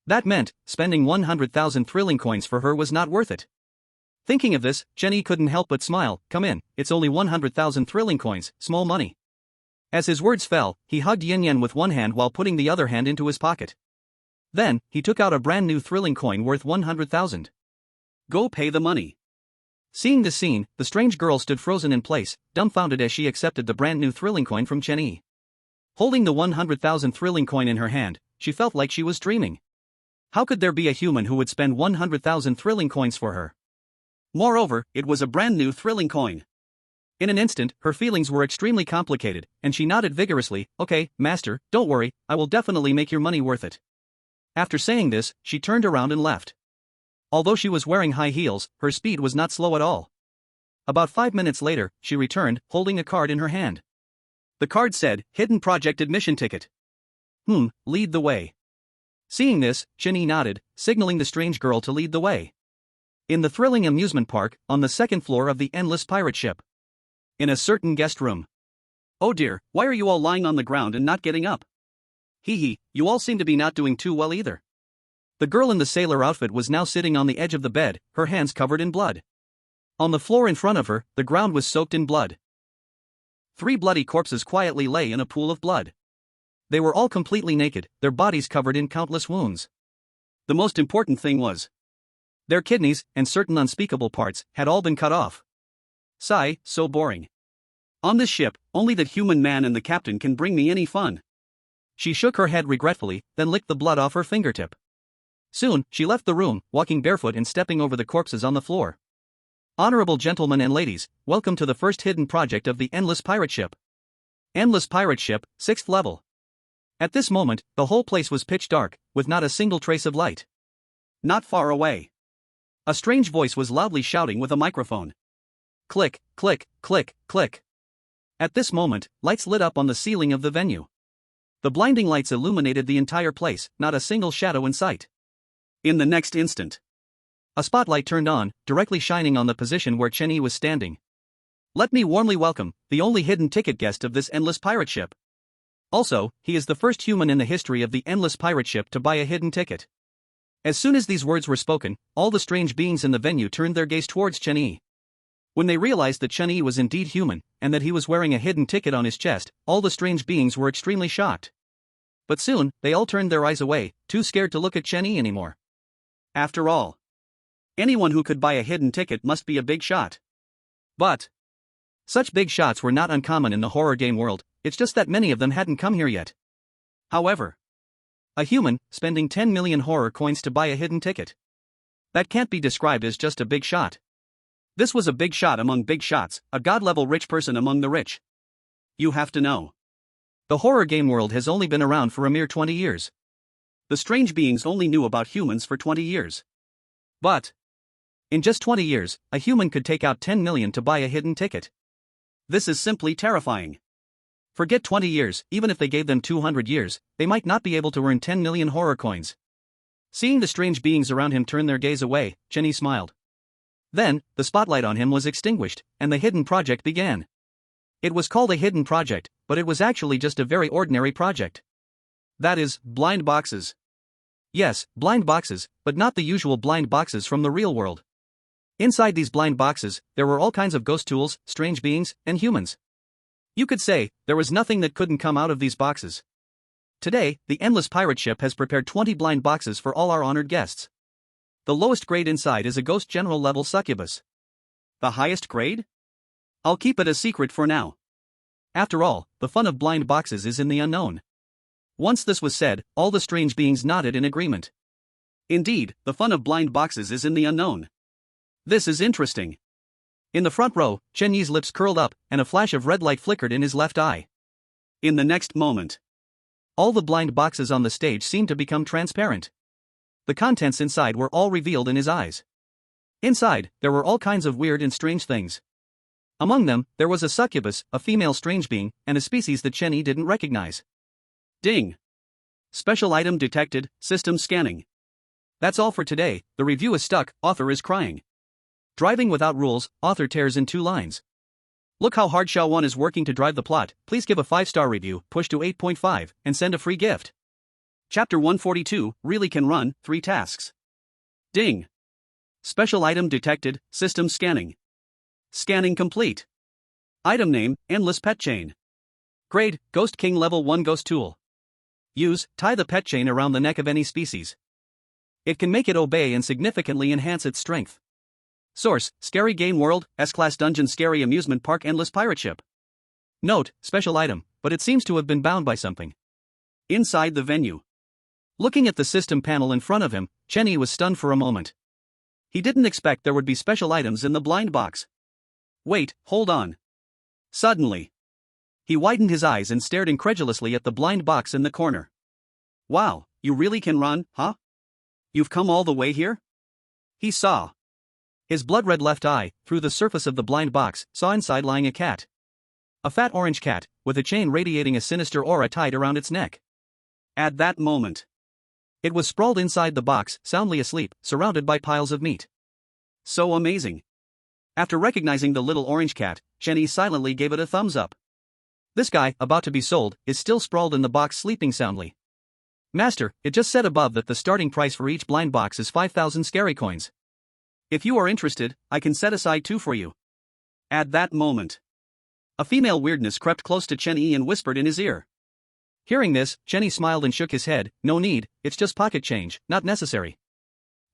That meant, spending 100,000 thrilling coins for her was not worth it. Thinking of this, Chen Yi couldn't help but smile. Come in, it's only 100,000 thrilling coins, small money. As his words fell, he hugged Yin Yan with one hand while putting the other hand into his pocket. Then, he took out a brand new thrilling coin worth 100,000. Go pay the money. Seeing this scene, the strange girl stood frozen in place, dumbfounded as she accepted the brand new thrilling coin from Chen Yi. Holding the 100,000 thrilling coin in her hand, she felt like she was dreaming. How could there be a human who would spend 100,000 thrilling coins for her? Moreover, it was a brand new thrilling coin. In an instant, her feelings were extremely complicated, and she nodded vigorously. Okay, Master, don't worry, I will definitely make your money worth it. After saying this, she turned around and left. Although she was wearing high heels, her speed was not slow at all. About 5 minutes later, she returned, holding a card in her hand. The card said, Hidden Project Admission Ticket. Lead the way. Seeing this, Chen Yi nodded, signaling the strange girl to lead the way. In the thrilling amusement park, on the 2nd floor of the endless pirate ship. In a certain guest room. Oh dear, why are you all lying on the ground and not getting up? Hee hee, you all seem to be not doing too well either. The girl in the sailor outfit was now sitting on the edge of the bed, her hands covered in blood. On the floor in front of her, the ground was soaked in blood. 3 bloody corpses quietly lay in a pool of blood. They were all completely naked, their bodies covered in countless wounds. The most important thing was, their kidneys, and certain unspeakable parts, had all been cut off. Sigh, so boring. On this ship, only the human man and the captain can bring me any fun. She shook her head regretfully, then licked the blood off her fingertip. Soon, she left the room, walking barefoot and stepping over the corpses on the floor. Honorable gentlemen and ladies, welcome to the first hidden project of the Endless Pirate Ship. Endless Pirate Ship, 6th level. At this moment, the whole place was pitch dark, with not a single trace of light. Not far away, a strange voice was loudly shouting with a microphone. Click, click, click, click. At this moment, lights lit up on the ceiling of the venue. The blinding lights illuminated the entire place, not a single shadow in sight. In the next instant, a spotlight turned on, directly shining on the position where Chen Yi was standing. Let me warmly welcome the only hidden ticket guest of this endless pirate ship. Also, he is the first human in the history of the endless pirate ship to buy a hidden ticket. As soon as these words were spoken, all the strange beings in the venue turned their gaze towards Chen Yi. When they realized that Chen Yi was indeed human, and that he was wearing a hidden ticket on his chest, all the strange beings were extremely shocked. But soon, they all turned their eyes away, too scared to look at Chen Yi anymore. After all, anyone who could buy a hidden ticket must be a big shot. But such big shots were not uncommon in the horror game world, it's just that many of them hadn't come here yet. However, a human, spending 10 million horror coins to buy a hidden ticket. That can't be described as just a big shot. This was a big shot among big shots, a god-level rich person among the rich. You have to know. The horror game world has only been around for a mere 20 years. The strange beings only knew about humans for 20 years. But in just 20 years, a human could take out 10 million to buy a hidden ticket. This is simply terrifying. Forget 20 years, even if they gave them 200 years, they might not be able to earn 10 million horror coins. Seeing the strange beings around him turn their gaze away, Jenny smiled. Then, the spotlight on him was extinguished, and the hidden project began. It was called a hidden project, but it was actually just a very ordinary project. That is, blind boxes. Yes, blind boxes, but not the usual blind boxes from the real world. Inside these blind boxes, there were all kinds of ghost tools, strange beings, and humans. You could say, there was nothing that couldn't come out of these boxes. Today, the Endless Pirate Ship has prepared 20 blind boxes for all our honored guests. The lowest grade inside is a ghost general level succubus. The highest grade? I'll keep it a secret for now. After all, the fun of blind boxes is in the unknown. Once this was said, all the strange beings nodded in agreement. Indeed, the fun of blind boxes is in the unknown. This is interesting. In the front row, Chen Yi's lips curled up, and a flash of red light flickered in his left eye. In the next moment, all the blind boxes on the stage seemed to become transparent. The contents inside were all revealed in his eyes. Inside, there were all kinds of weird and strange things. Among them, there was a succubus, a female strange being, and a species that Chen Yi didn't recognize. Ding! Special item detected, system scanning. That's all for today, the review is stuck, author is crying. Driving without rules, author tears in 2 lines. Look how hard Xiao1 is working to drive the plot, please give a 5-star review, push to 8.5, and send a free gift. Chapter 142, really can run, 3 tasks. Ding! Special item detected, system scanning. Scanning complete. Item name, Endless Pet Chain. Grade, Ghost King Level 1 Ghost Tool. Use, tie the pet chain around the neck of any species. It can make it obey and significantly enhance its strength. Source, Scary Game World, S-Class Dungeon Scary Amusement Park Endless Pirate Ship. Note, special item, but it seems to have been bound by something. Inside the venue. Looking at the system panel in front of him, Chen Yi was stunned for a moment. He didn't expect there would be special items in the blind box. Wait, hold on. Suddenly, he widened his eyes and stared incredulously at the blind box in the corner. Wow, you really can run, huh? You've come all the way here? He saw. His blood-red left eye, through the surface of the blind box, saw inside lying a cat. A fat orange cat, with a chain radiating a sinister aura tied around its neck. At that moment, it was sprawled inside the box, soundly asleep, surrounded by piles of meat. So amazing. After recognizing the little orange cat, Chen Yi silently gave it a thumbs up. This guy, about to be sold, is still sprawled in the box sleeping soundly. Master, it just said above that the starting price for each blind box is 5,000 scary coins. If you are interested, I can set aside 2 for you. At that moment, a female weirdness crept close to Chen Yi and whispered in his ear. Hearing this, Chen Yi smiled and shook his head, no need, it's just pocket change, not necessary.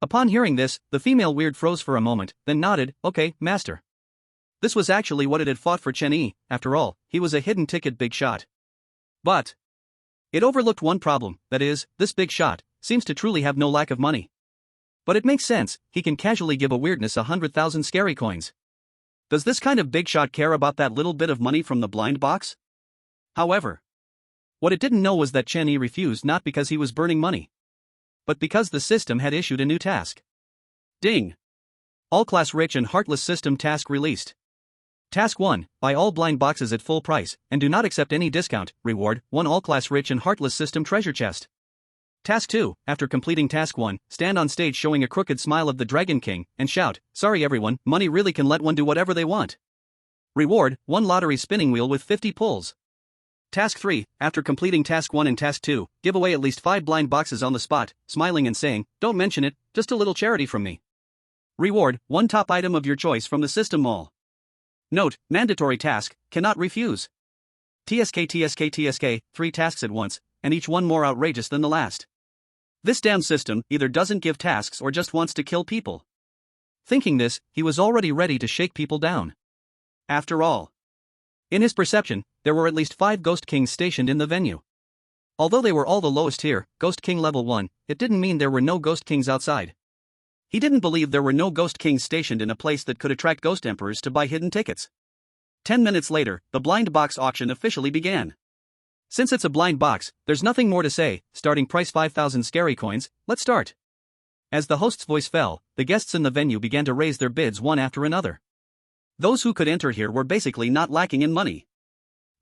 Upon hearing this, the female weird froze for a moment, then nodded, okay, master. This was actually what it had fought for Chen Yi, after all, he was a hidden ticket big shot. But it overlooked one problem, that is, this big shot seems to truly have no lack of money. But it makes sense, he can casually give a weirdness 100,000 scary coins. Does this kind of big shot care about that little bit of money from the blind box? However, what it didn't know was that Chen Yi refused not because he was burning money, but because the system had issued a new task. Ding! All-class rich and heartless system task released. Task 1, buy all blind boxes at full price, and do not accept any discount, reward, 1 all-class rich and heartless system treasure chest. Task 2, after completing Task 1, stand on stage showing a crooked smile of the Dragon King, and shout, sorry everyone, money really can let one do whatever they want. Reward, 1 lottery spinning wheel with 50 pulls. Task 3, after completing Task 1 and Task 2, give away at least 5 blind boxes on the spot, smiling and saying, don't mention it, just a little charity from me. Reward, 1 top item of your choice from the system mall. Note, mandatory task, cannot refuse. TSK, 3 tasks at once, and each one more outrageous than the last. This damn system either doesn't give tasks or just wants to kill people. Thinking this, he was already ready to shake people down. After all, in his perception, there were at least 5 Ghost Kings stationed in the venue. Although they were all the lowest tier, Ghost King level 1, it didn't mean there were no Ghost Kings outside. He didn't believe there were no Ghost Kings stationed in a place that could attract Ghost Emperors to buy hidden tickets. 10 minutes later, the blind box auction officially began. Since it's a blind box, there's nothing more to say. Starting price 5,000 scary coins, let's start. As the host's voice fell, the guests in the venue began to raise their bids one after another. Those who could enter here were basically not lacking in money.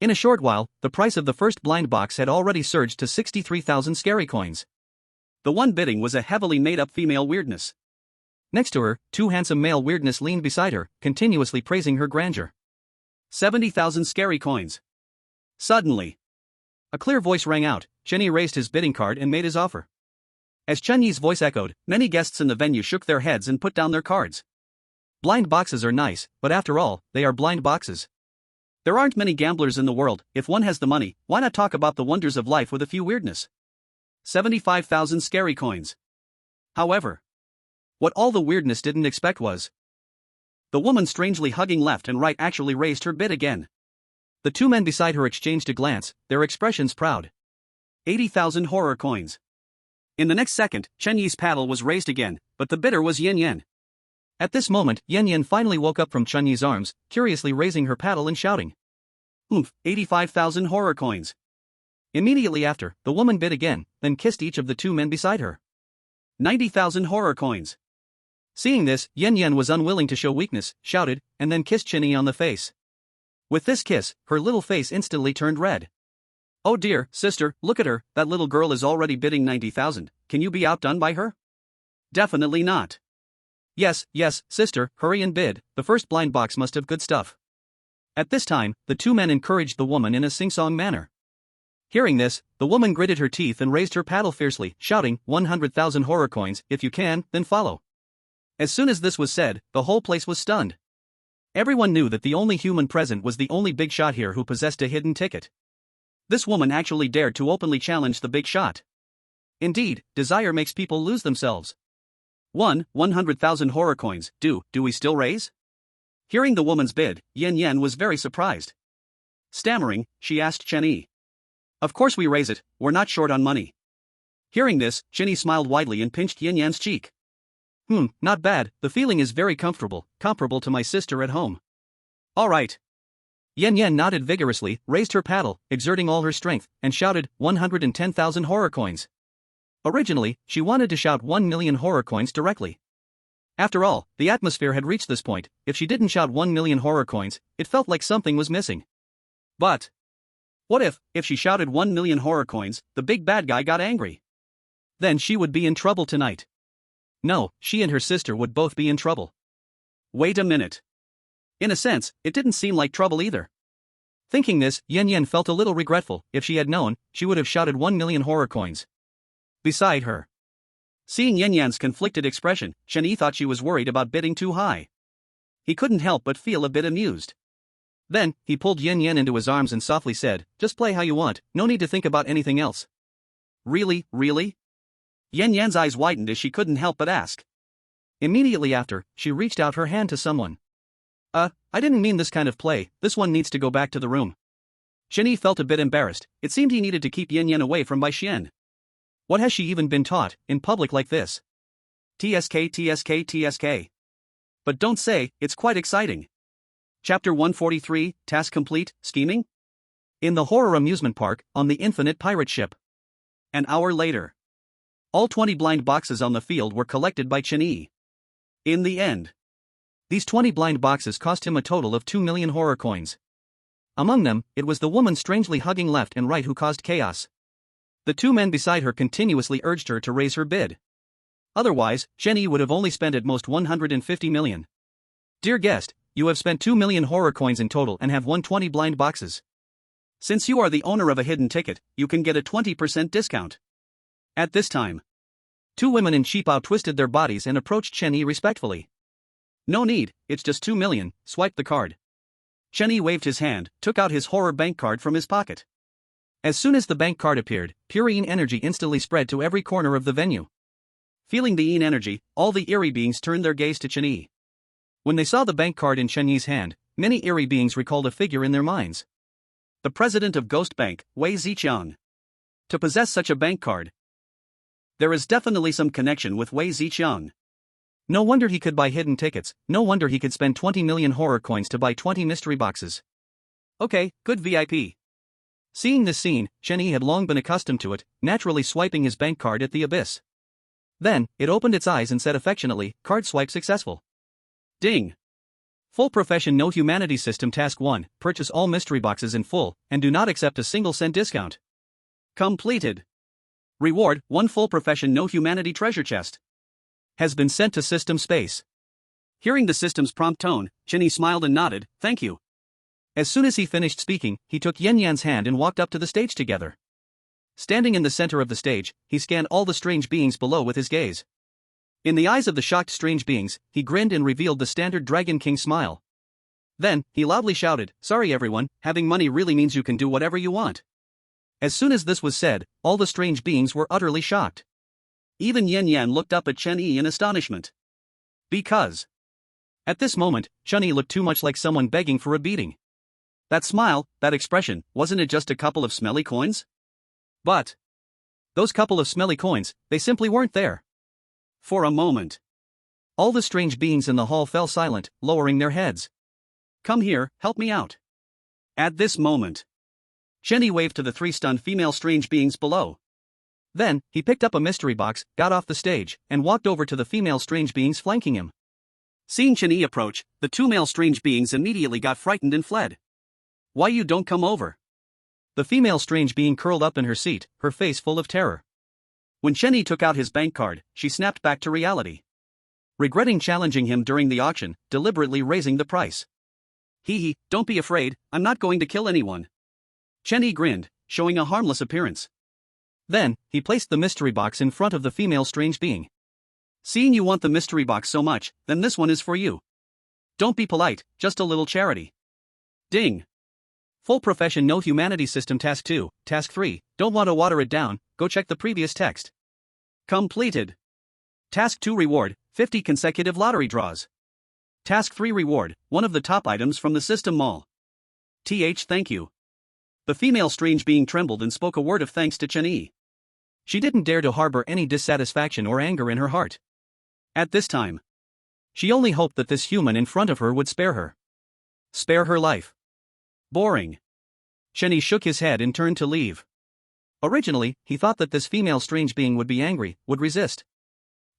In a short while, the price of the first blind box had already surged to 63,000 scary coins. The one bidding was a heavily made-up female weirdness. Next to her, two handsome male weirdness leaned beside her, continuously praising her grandeur. 70,000 scary coins. Suddenly, a clear voice rang out. Chenyi raised his bidding card and made his offer. As Chenyi's voice echoed, many guests in the venue shook their heads and put down their cards. Blind boxes are nice, but after all, they are blind boxes. There aren't many gamblers in the world. If one has the money, why not talk about the wonders of life with a few weirdness? 75,000 scary coins. However, what all the weirdness didn't expect was the woman strangely hugging left and right actually raised her bid again. The two men beside her exchanged a glance, their expressions proud. 80,000 horror coins. In the next second, Chenyi's paddle was raised again, but the bidder was Yen Yen. At this moment, Yen Yen finally woke up from Chenyi's arms, curiously raising her paddle and shouting. 85,000 horror coins. Immediately after, the woman bid again, then kissed each of the two men beside her. 90,000 horror coins. Seeing this, Yen Yen was unwilling to show weakness, shouted, and then kissed Chenyi on the face. With this kiss, her little face instantly turned red. Oh dear, sister, look at her, that little girl is already bidding 90,000, can you be outdone by her? Definitely not. Yes, sister, hurry and bid, the first blind box must have good stuff. At this time, the two men encouraged the woman in a sing-song manner. Hearing this, the woman gritted her teeth and raised her paddle fiercely, shouting, 100,000 horror coins, if you can, then follow. As soon as this was said, the whole place was stunned. Everyone knew that the only human present was the only big shot here who possessed a hidden ticket. This woman actually dared to openly challenge the big shot. Indeed, desire makes people lose themselves. 100,000 horror coins, do we still raise? Hearing the woman's bid, Yen Yen was very surprised. Stammering, she asked Chenyi. Of course we raise it, we're not short on money. Hearing this, Chenyi smiled widely and pinched Yen Yen's cheek. Not bad, the feeling is very comfortable, comparable to my sister at home. Alright. Yen Yen nodded vigorously, raised her paddle, exerting all her strength, and shouted, 110,000 horror coins. Originally, she wanted to shout 1 million horror coins directly. After all, the atmosphere had reached this point. If she didn't shout 1 million horror coins, it felt like something was missing. But what if she shouted 1 million horror coins, the big bad guy got angry? Then she would be in trouble tonight. No, she and her sister would both be in trouble. Wait a minute. In a sense, it didn't seem like trouble either. Thinking this, Yen Yen felt a little regretful. If she had known, she would have shouted 1 million horror coins. Beside her. Seeing Yen Yen's conflicted expression, Chenyi thought she was worried about bidding too high. He couldn't help but feel a bit amused. Then, he pulled Yen Yen into his arms and softly said, just play how you want, no need to think about anything else. Really? Yen Yen's eyes widened as she couldn't help but ask. Immediately after, she reached out her hand to someone. I didn't mean this kind of play, this one needs to go back to the room. Chenyi felt a bit embarrassed, it seemed he needed to keep Yen Yen away from Bai Xian. What has she even been taught, in public like this? TSK. But don't say, it's quite exciting. Chapter 143, Task Complete, Scheming? In the horror amusement park, on the infinite pirate ship. An hour later. All 20 blind boxes on the field were collected by Chenyi. In the end, these 20 blind boxes cost him a total of 2 million horror coins. Among them, it was the woman strangely hugging left and right who caused chaos. The two men beside her continuously urged her to raise her bid. Otherwise, Chenyi would have only spent at most 150 million. Dear guest, you have spent 2 million horror coins in total and have won 20 blind boxes. Since you are the owner of a hidden ticket, you can get a 20% discount. At this time, two women in Qipao twisted their bodies and approached Chenyi respectfully. No need, it's just 2 million, swipe the card. Chenyi waved his hand, took out his horror bank card from his pocket. As soon as the bank card appeared, pure yin energy instantly spread to every corner of the venue. Feeling the yin energy, all the eerie beings turned their gaze to Chenyi. When they saw the bank card in Chenyi's hand, many eerie beings recalled a figure in their minds. The president of Ghost Bank, Wei Ziqiang. To possess such a bank card, there is definitely some connection with Wei Ziqiang. No wonder he could buy hidden tickets, no wonder he could spend 20 million horror coins to buy 20 mystery boxes. Okay, good VIP. Seeing this scene, Chenny had long been accustomed to it, naturally swiping his bank card at the abyss. Then, it opened its eyes and said affectionately, "Card swipe successful." Ding! Full Profession No Humanity System Task 1, purchase all mystery boxes in full, and do not accept a single cent discount. Completed. Reward, 1 Full Profession No Humanity treasure chest. Has been sent to system space. Hearing the system's prompt tone, Chenny smiled and nodded, "Thank you." As soon as he finished speaking, he took Yan Yan's hand and walked up to the stage together. Standing in the center of the stage, he scanned all the strange beings below with his gaze. In the eyes of the shocked strange beings, he grinned and revealed the standard Dragon King smile. Then, he loudly shouted, "Sorry everyone, having money really means you can do whatever you want." As soon as this was said, all the strange beings were utterly shocked. Even Yan Yan looked up at Chen Yi in astonishment. Because at this moment, Chen Yi looked too much like someone begging for a beating. That smile, that expression, wasn't it just a couple of smelly coins? But those couple of smelly coins, they simply weren't there. For a moment, all the strange beings in the hall fell silent, lowering their heads. "Come here, help me out." At this moment, Chenny waved to the 3 stunned female strange beings below. Then, he picked up a mystery box, got off the stage, and walked over to the female strange beings flanking him. Seeing Chenny approach, the 2 male strange beings immediately got frightened and fled. "Why you don't come over?" The female strange being curled up in her seat, her face full of terror. When Chenny took out his bank card, she snapped back to reality. Regretting challenging him during the auction, deliberately raising the price. "Hee, don't be afraid, I'm not going to kill anyone." Chenny grinned, showing a harmless appearance. Then, he placed the mystery box in front of the female strange being. "Seeing you want the mystery box so much, then this one is for you. Don't be polite, just a little charity." Ding! Full Profession No Humanity System Task 2, Task 3, don't want to water it down, go check the previous text. Completed. Task 2 reward, 50 consecutive lottery draws. Task 3 reward, one of the top items from the system mall. Thank you. The female strange being trembled and spoke a word of thanks to Chen Yi. She didn't dare to harbor any dissatisfaction or anger in her heart. At this time, she only hoped that this human in front of her would spare her. Spare her life. Boring. Chen Yi shook his head and turned to leave. Originally, he thought that this female strange being would be angry, would resist.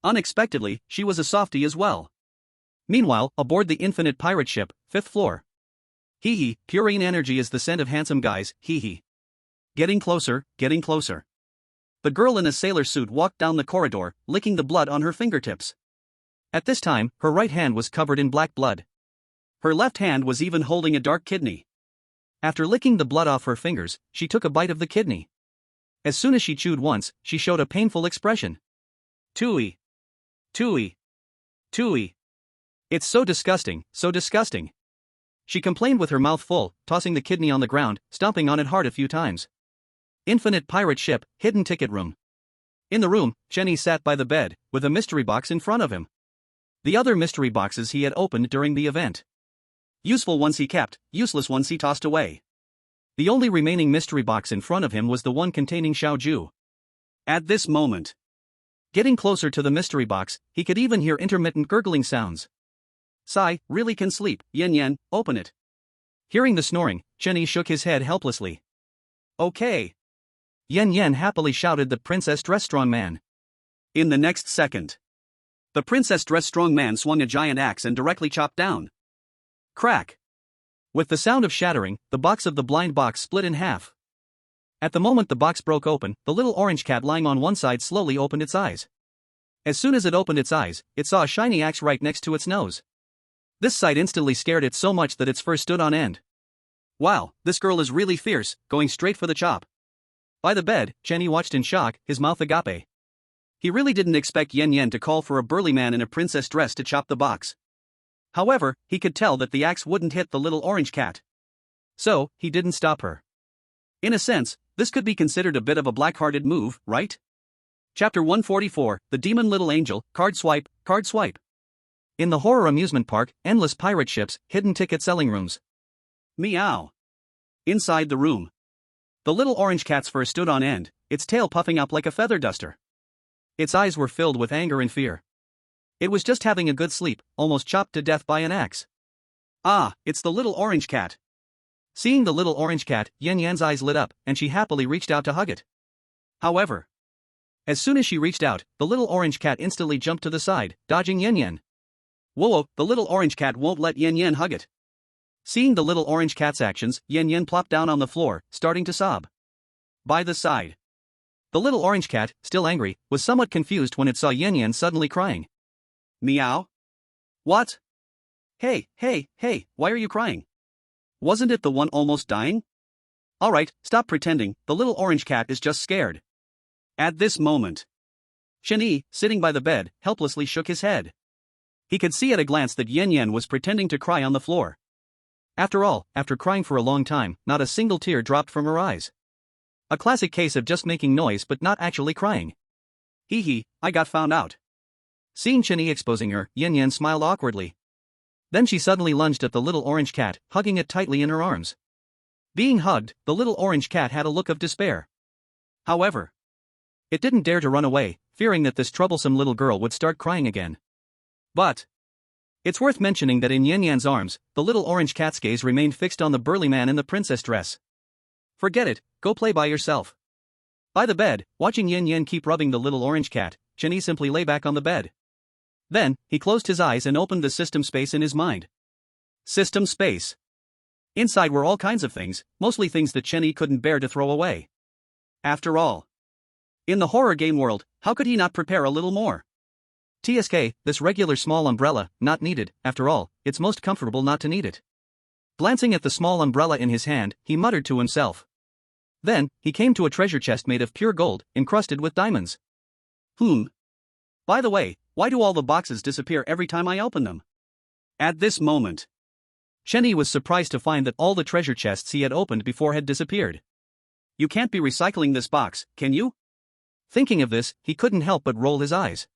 Unexpectedly, she was a softie as well. Meanwhile, aboard the infinite pirate ship, 5th floor. Hee, purine energy is the scent of handsome guys, hee. Getting closer, getting closer. The girl in a sailor suit walked down the corridor, licking the blood on her fingertips. At this time, her right hand was covered in black blood. Her left hand was even holding a dark kidney. After licking the blood off her fingers, she took a bite of the kidney. As soon as she chewed once, she showed a painful expression. Tooey. Tooey. Tooey. It's so disgusting, so disgusting. She complained with her mouth full, tossing the kidney on the ground, stomping on it hard a few times. Infinite pirate ship, hidden ticket room. In the room, Chen Yi sat by the bed, with a mystery box in front of him. The other mystery boxes he had opened during the event. Useful ones he kept, useless ones he tossed away. The only remaining mystery box in front of him was the one containing Xiaoju. At this moment, getting closer to the mystery box, he could even hear intermittent gurgling sounds. Sigh, really can sleep, Yan, open it. Hearing the snoring, Chen Yi shook his head helplessly. Okay. Yan happily shouted the princess dressed strong man. In the next second, the princess dressed strong man swung a giant axe and directly chopped down. Crack. With the sound of shattering, the box of the blind box split in half. At the moment the box broke open, the little orange cat lying on one side slowly opened its eyes. As soon as it opened its eyes, it saw a shiny axe right next to its nose. This sight instantly scared it so much that its fur stood on end. Wow, this girl is really fierce, going straight for the chop. By the bed, Chen Yi watched in shock, his mouth agape. He really didn't expect Yan to call for a burly man in a princess dress to chop the box. However, he could tell that the axe wouldn't hit the little orange cat. So, he didn't stop her. In a sense, this could be considered a bit of a black-hearted move, right? Chapter 144, The Demon Little Angel, Card Swipe, Card Swipe. In the horror amusement park, endless pirate ships, hidden ticket selling rooms. Meow. Inside the room, the little orange cat's fur stood on end, its tail puffing up like a feather duster. Its eyes were filled with anger and fear. It was just having a good sleep, almost chopped to death by an axe. Ah, it's the little orange cat. Seeing the little orange cat, Yan Yan's eyes lit up, and she happily reached out to hug it. However, as soon as she reached out, the little orange cat instantly jumped to the side, dodging Yan Yan. Whoa, the little orange cat won't let Yan Yan hug it. Seeing the little orange cat's actions, Yan Yan plopped down on the floor, starting to sob. By the side, the little orange cat, still angry, was somewhat confused when it saw Yan Yan suddenly crying. Meow? What? Hey, why are you crying? Wasn't it the one almost dying? Alright, stop pretending, the little orange cat is just scared. At this moment, Shen Yi, sitting by the bed, helplessly shook his head. He could see at a glance that Yan Yan was pretending to cry on the floor. After all, after crying for a long time, not a single tear dropped from her eyes. A classic case of just making noise but not actually crying. Hee hee, I got found out. Seeing Shen Yi exposing her, Yan Yan smiled awkwardly. Then she suddenly lunged at the little orange cat, hugging it tightly in her arms. Being hugged, the little orange cat had a look of despair. However, it didn't dare to run away, fearing that this troublesome little girl would start crying again. But it's worth mentioning that in Yan Yan's arms, the little orange cat's gaze remained fixed on the burly man in the princess dress. Forget it, go play by yourself. By the bed, watching Yan Yan keep rubbing the little orange cat, Shen Yi simply lay back on the bed. Then, he closed his eyes and opened the system space in his mind. System space. Inside were all kinds of things, mostly things that Shen Yi couldn't bear to throw away. After all, in the horror game world, how could he not prepare a little more? TSK, this regular small umbrella, not needed, after all, it's most comfortable not to need it. Glancing at the small umbrella in his hand, he muttered to himself. Then, he came to a treasure chest made of pure gold, encrusted with diamonds. By the way, why do all the boxes disappear every time I open them? At this moment, Shen Yi was surprised to find that all the treasure chests he had opened before had disappeared. You can't be recycling this box, can you? Thinking of this, he couldn't help but roll his eyes.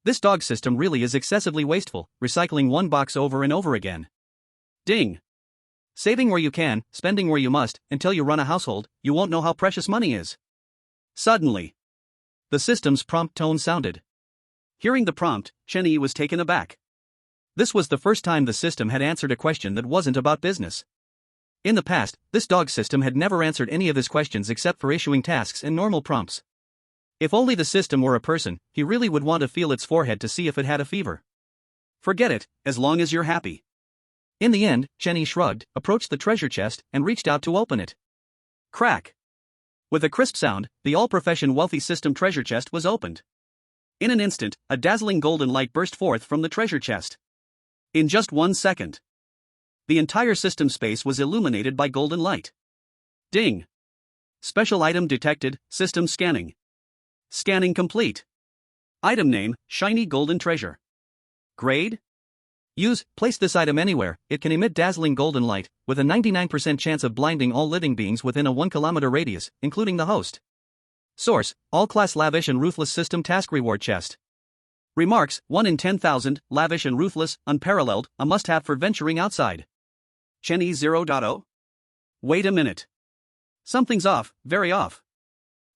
This dog system really is excessively wasteful, recycling one box over and over again. Ding! Saving where you can, spending where you must, until you run a household, you won't know how precious money is. Suddenly, the system's prompt tone sounded. Hearing the prompt, Shen Yi was taken aback. This was the first time the system had answered a question that wasn't about business. In the past, this dog system had never answered any of his questions except for issuing tasks and normal prompts. If only the system were a person, he really would want to feel its forehead to see if it had a fever. Forget it, as long as you're happy. In the end, Shen Yi shrugged, approached the treasure chest, and reached out to open it. Crack! With a crisp sound, the all-profession wealthy system treasure chest was opened. In an instant, a dazzling golden light burst forth from the treasure chest. In just 1 second, the entire system space was illuminated by golden light. Ding! Special item detected, system scanning. Scanning complete. Item name, shiny golden treasure. Grade? Use, place this item anywhere, it can emit dazzling golden light, with a 99% chance of blinding all living beings within a 1 kilometer radius, including the host. Source, all-class lavish and ruthless system task reward chest. Remarks, 1 in 10,000, lavish and ruthless, unparalleled, a must-have for venturing outside. Shen Yi 0.0? Wait a minute. Something's off, very off.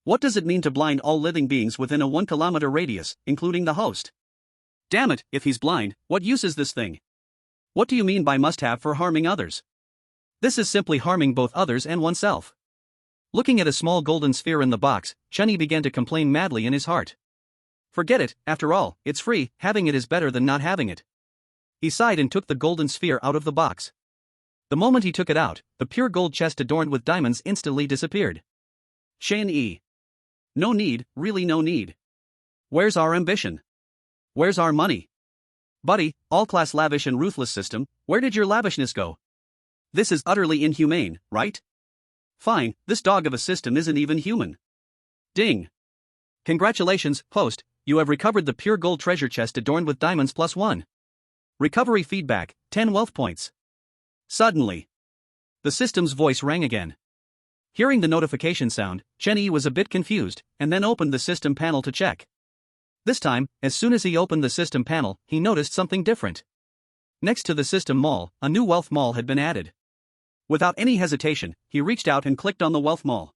What does it mean to blind all living beings within a 1 kilometer radius, including the host? Damn it, if he's blind, what use is this thing? What do you mean by must-have for harming others? This is simply harming both others and oneself. Looking at a small golden sphere in the box, Shen Yi began to complain madly in his heart. Forget it, after all, it's free, having it is better than not having it. He sighed and took the golden sphere out of the box. The moment he took it out, the pure gold chest adorned with diamonds instantly disappeared. Shen Yi. No need, really no need. Where's our ambition? Where's our money? Buddy, all-class lavish and ruthless system, where did your lavishness go? This is utterly inhumane, right? Fine, this dog of a system isn't even human. Ding! Congratulations, host, you have recovered the pure gold treasure chest adorned with diamonds +1. Recovery feedback, 10 wealth points. Suddenly, the system's voice rang again. Hearing the notification sound, Shen Yi was a bit confused, and then opened the system panel to check. This time, as soon as he opened the system panel, he noticed something different. Next to the system mall, a new wealth mall had been added. Without any hesitation, he reached out and clicked on the wealth mall.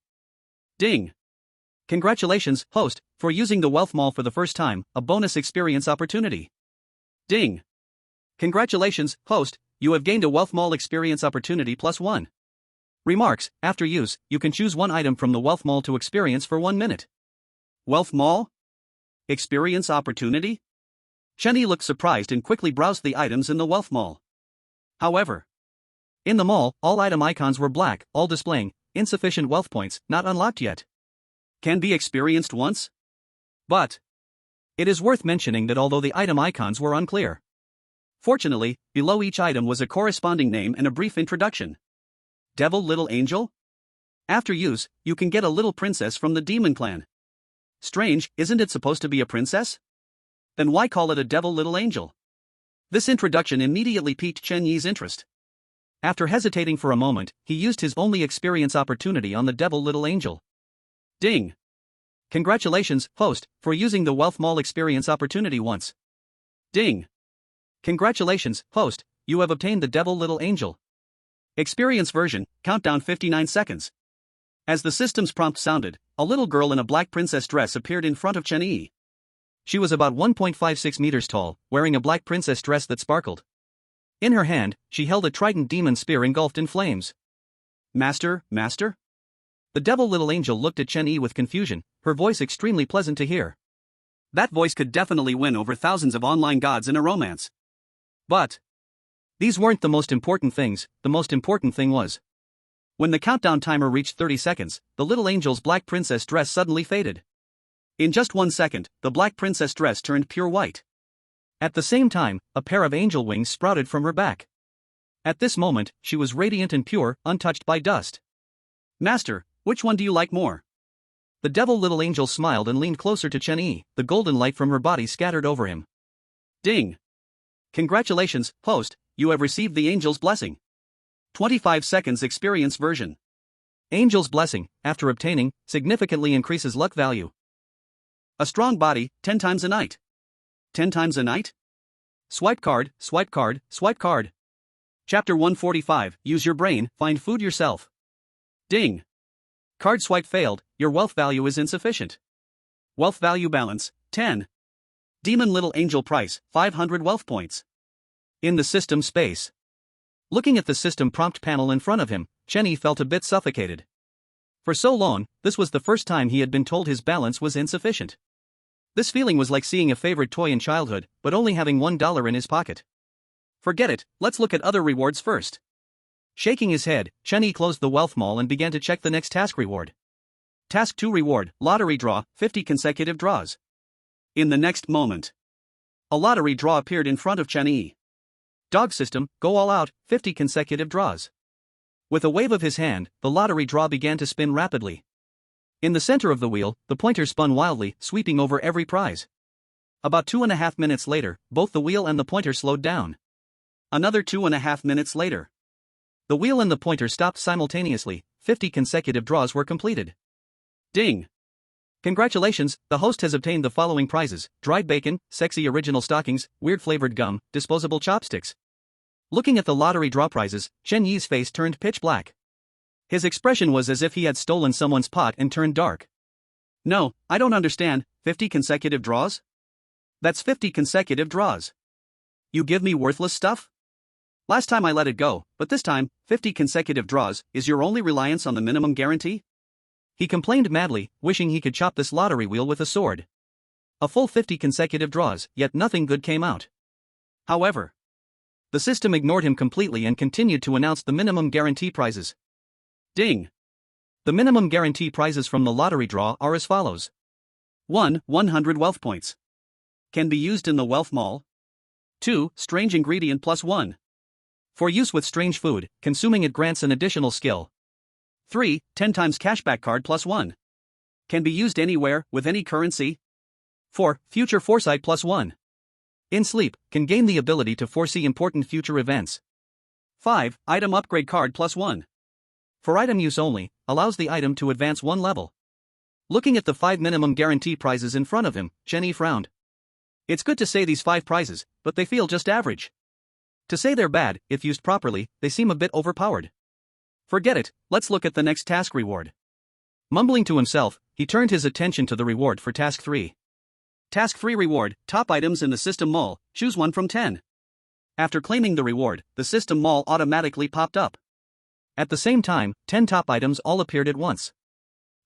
Ding! Congratulations, host, for using the wealth mall for the first time, a bonus experience opportunity. Ding! Congratulations, host, you have gained a wealth mall experience opportunity +1. Remarks, after use, you can choose one item from the Wealth Mall to experience for 1 minute. Wealth Mall? Experience opportunity? Chenny looked surprised and quickly browsed the items in the Wealth Mall. However, in the mall, all item icons were black, all displaying insufficient wealth points, not unlocked yet. Can be experienced once? But it is worth mentioning that although the item icons were unclear, fortunately, below each item was a corresponding name and a brief introduction. Devil Little Angel? After use, you can get a little princess from the demon clan. Strange, isn't it supposed to be a princess? Then why call it a devil little angel? This introduction immediately piqued Chen Yi's interest. After hesitating for a moment, he used his only experience opportunity on the devil little angel. Ding! Congratulations, host, for using the Wealth Mall experience opportunity once. Ding! Congratulations, host, you have obtained the devil little angel. Experience version, countdown 59 seconds. As the system's prompt sounded, a little girl in a black princess dress appeared in front of Chen Yi. She was about 1.56 meters tall, wearing a black princess dress that sparkled. In her hand, she held a trident demon spear engulfed in flames. Master, master? The devil little angel looked at Chen Yi with confusion, her voice extremely pleasant to hear. That voice could definitely win over thousands of online gods in a romance. But these weren't the most important things. The most important thing was, when the countdown timer reached 30 seconds, the little angel's black princess dress suddenly faded. In just 1 second, the black princess dress turned pure white. At the same time, a pair of angel wings sprouted from her back. At this moment, she was radiant and pure, untouched by dust. Master, which one do you like more? The devil little angel smiled and leaned closer to Chen Yi, the golden light from her body scattered over him. Ding! Congratulations, host, you have received the angel's blessing. 25 seconds experience version. Angel's blessing, after obtaining, significantly increases luck value. A strong body, 10 times a night. 10 times a night? Swipe card, swipe card, swipe card. Chapter 145, use your brain, find food yourself. Ding! Card swipe failed, your wealth value is insufficient. Wealth value balance, 10. Demon Little Angel price, 500 wealth points. In the system space. Looking at the system prompt panel in front of him, Chen Yi felt a bit suffocated. For so long, this was the first time he had been told his balance was insufficient. This feeling was like seeing a favorite toy in childhood, but only having $1 in his pocket. Forget it, let's look at other rewards first. Shaking his head, Chen Yi closed the Wealth Mall and began to check the next task reward. Task 2 reward, lottery draw, 50 consecutive draws. In the next moment, a lottery draw appeared in front of Chen Yi. Dog system, go all out, 50 consecutive draws. With a wave of his hand, the lottery draw began to spin rapidly. In the center of the wheel, the pointer spun wildly, sweeping over every prize. About 2.5 minutes later, both the wheel and the pointer slowed down. Another 2.5 minutes later, the wheel and the pointer stopped simultaneously, 50 consecutive draws were completed. Ding! Congratulations, the host has obtained the following prizes: dried bacon, sexy original stockings, weird flavored gum, disposable chopsticks. Looking at the lottery draw prizes, Chen Yi's face turned pitch black. His expression was as if he had stolen someone's pot and turned dark. No, I don't understand, 50 consecutive draws? That's 50 consecutive draws. You give me worthless stuff? Last time I let it go, but this time, 50 consecutive draws, is your only reliance on the minimum guarantee? He complained madly, wishing he could chop this lottery wheel with a sword. A full 50 consecutive draws, yet nothing good came out. However, the system ignored him completely and continued to announce the minimum guarantee prizes. Ding! The minimum guarantee prizes from the lottery draw are as follows. 1. 100 wealth points. Can be used in the Wealth Mall. 2. Strange ingredient plus 1. For use with strange food, consuming it grants an additional skill. 3. 10 times cashback card plus 1. Can be used anywhere, with any currency. 4. Future foresight plus 1. In sleep, can gain the ability to foresee important future events. 5. Item upgrade card plus 1. For item use only, allows the item to advance 1 level. Looking at the 5 minimum guarantee prizes in front of him, Chen Yi frowned. It's good to say these 5 prizes, but they feel just average. To say they're bad, if used properly, they seem a bit overpowered. Forget it, let's look at the next task reward. Mumbling to himself, he turned his attention to the reward for task 3. Task 3 reward, top items in the system mall, choose 1 from 10. After claiming the reward, the system mall automatically popped up. At the same time, 10 top items all appeared at once.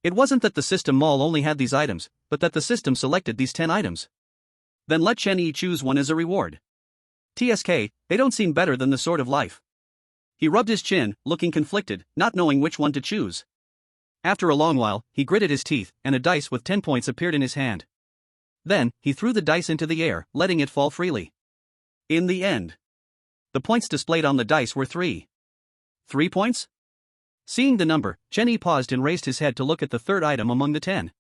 It wasn't that the system mall only had these items, but that the system selected these 10 items. Then let Chen Yi choose one as a reward. TSK, they don't seem better than the sort of life. He rubbed his chin, looking conflicted, not knowing which one to choose. After a long while, he gritted his teeth, and a dice with 10 points appeared in his hand. Then, he threw the dice into the air, letting it fall freely. In the end, the points displayed on the dice were 3. 3 points? Seeing the number, Chen Yi paused and raised his head to look at the third item among the 10.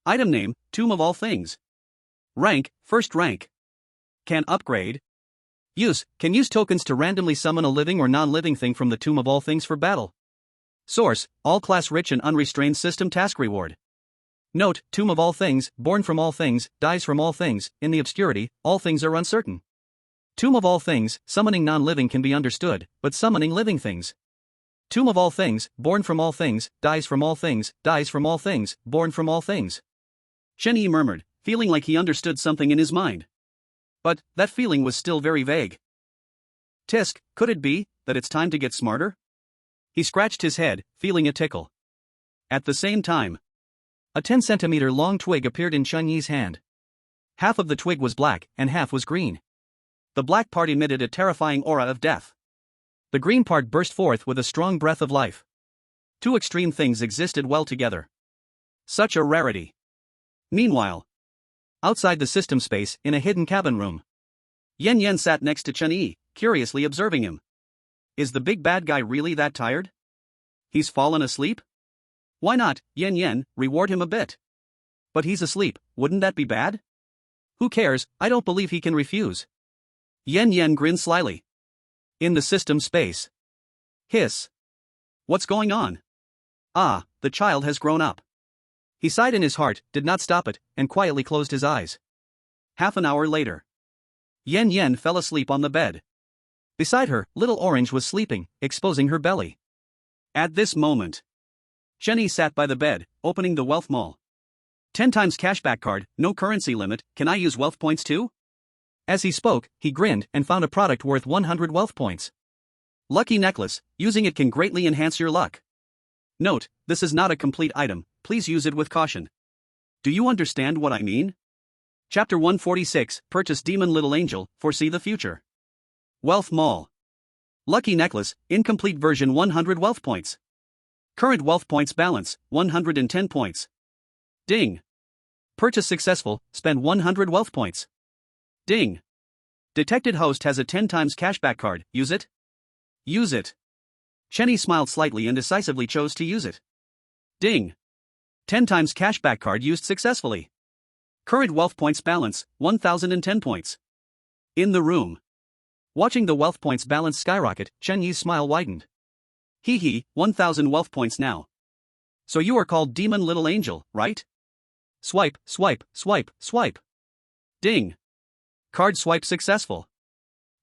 Item name, Tomb of All Things. Rank, first rank. Can upgrade. Use, can use tokens to randomly summon a living or non-living thing from the Tomb of All Things for battle. Source, all-class rich and unrestrained system task reward. Note, Tomb of All Things, born from all things, dies from all things, in the obscurity, all things are uncertain. Tomb of All Things, summoning non-living can be understood, but summoning living things. Tomb of All Things, born from all things, dies from all things, dies from all things, born from all things. Chen Yi murmured, feeling like he understood something in his mind. But, that feeling was still very vague. Tisk, could it be that it's time to get smarter? He scratched his head, feeling a tickle. At the same time, a 10-centimeter long twig appeared in Chen Yi's hand. Half of the twig was black, and half was green. The black part emitted a terrifying aura of death. The green part burst forth with a strong breath of life. Two extreme things existed well together. Such a rarity. Meanwhile, outside the system space, in a hidden cabin room, Yan Yan sat next to Chen Yi, curiously observing him. Is the big bad guy really that tired? He's fallen asleep? Why not, Yan Yan, reward him a bit? But he's asleep, wouldn't that be bad? Who cares, I don't believe he can refuse. Yan Yan grinned slyly. In the system space. Hiss. What's going on? Ah, the child has grown up. He sighed in his heart, did not stop it, and quietly closed his eyes. Half an hour later, Yan Yan fell asleep on the bed. Beside her, Little Orange was sleeping, exposing her belly. At this moment, Chen Yi sat by the bed, opening the wealth mall. 10 times cashback card, no currency limit, can I use wealth points too? As he spoke, he grinned and found a product worth 100 wealth points. Lucky necklace, using it can greatly enhance your luck. Note, this is not a complete item, please use it with caution. Do you understand what I mean? Chapter 146, Purchase Demon Little Angel, Foresee the Future. Wealth Mall. Lucky necklace, incomplete version 100 wealth points. Current wealth points balance, 110 points. Ding. Purchase successful, spend 100 wealth points. Ding. Detected host has a 10 times cashback card, use it? Use it. Chen Yi smiled slightly and decisively chose to use it. Ding. 10 times cashback card used successfully. Current wealth points balance, 1010 points. In the room. Watching the wealth points balance skyrocket, Chen Yi's smile widened. Hee hee, 1000 wealth points now. So you are called Demon Little Angel, right? Swipe, swipe, swipe, swipe. Ding. Card swipe successful.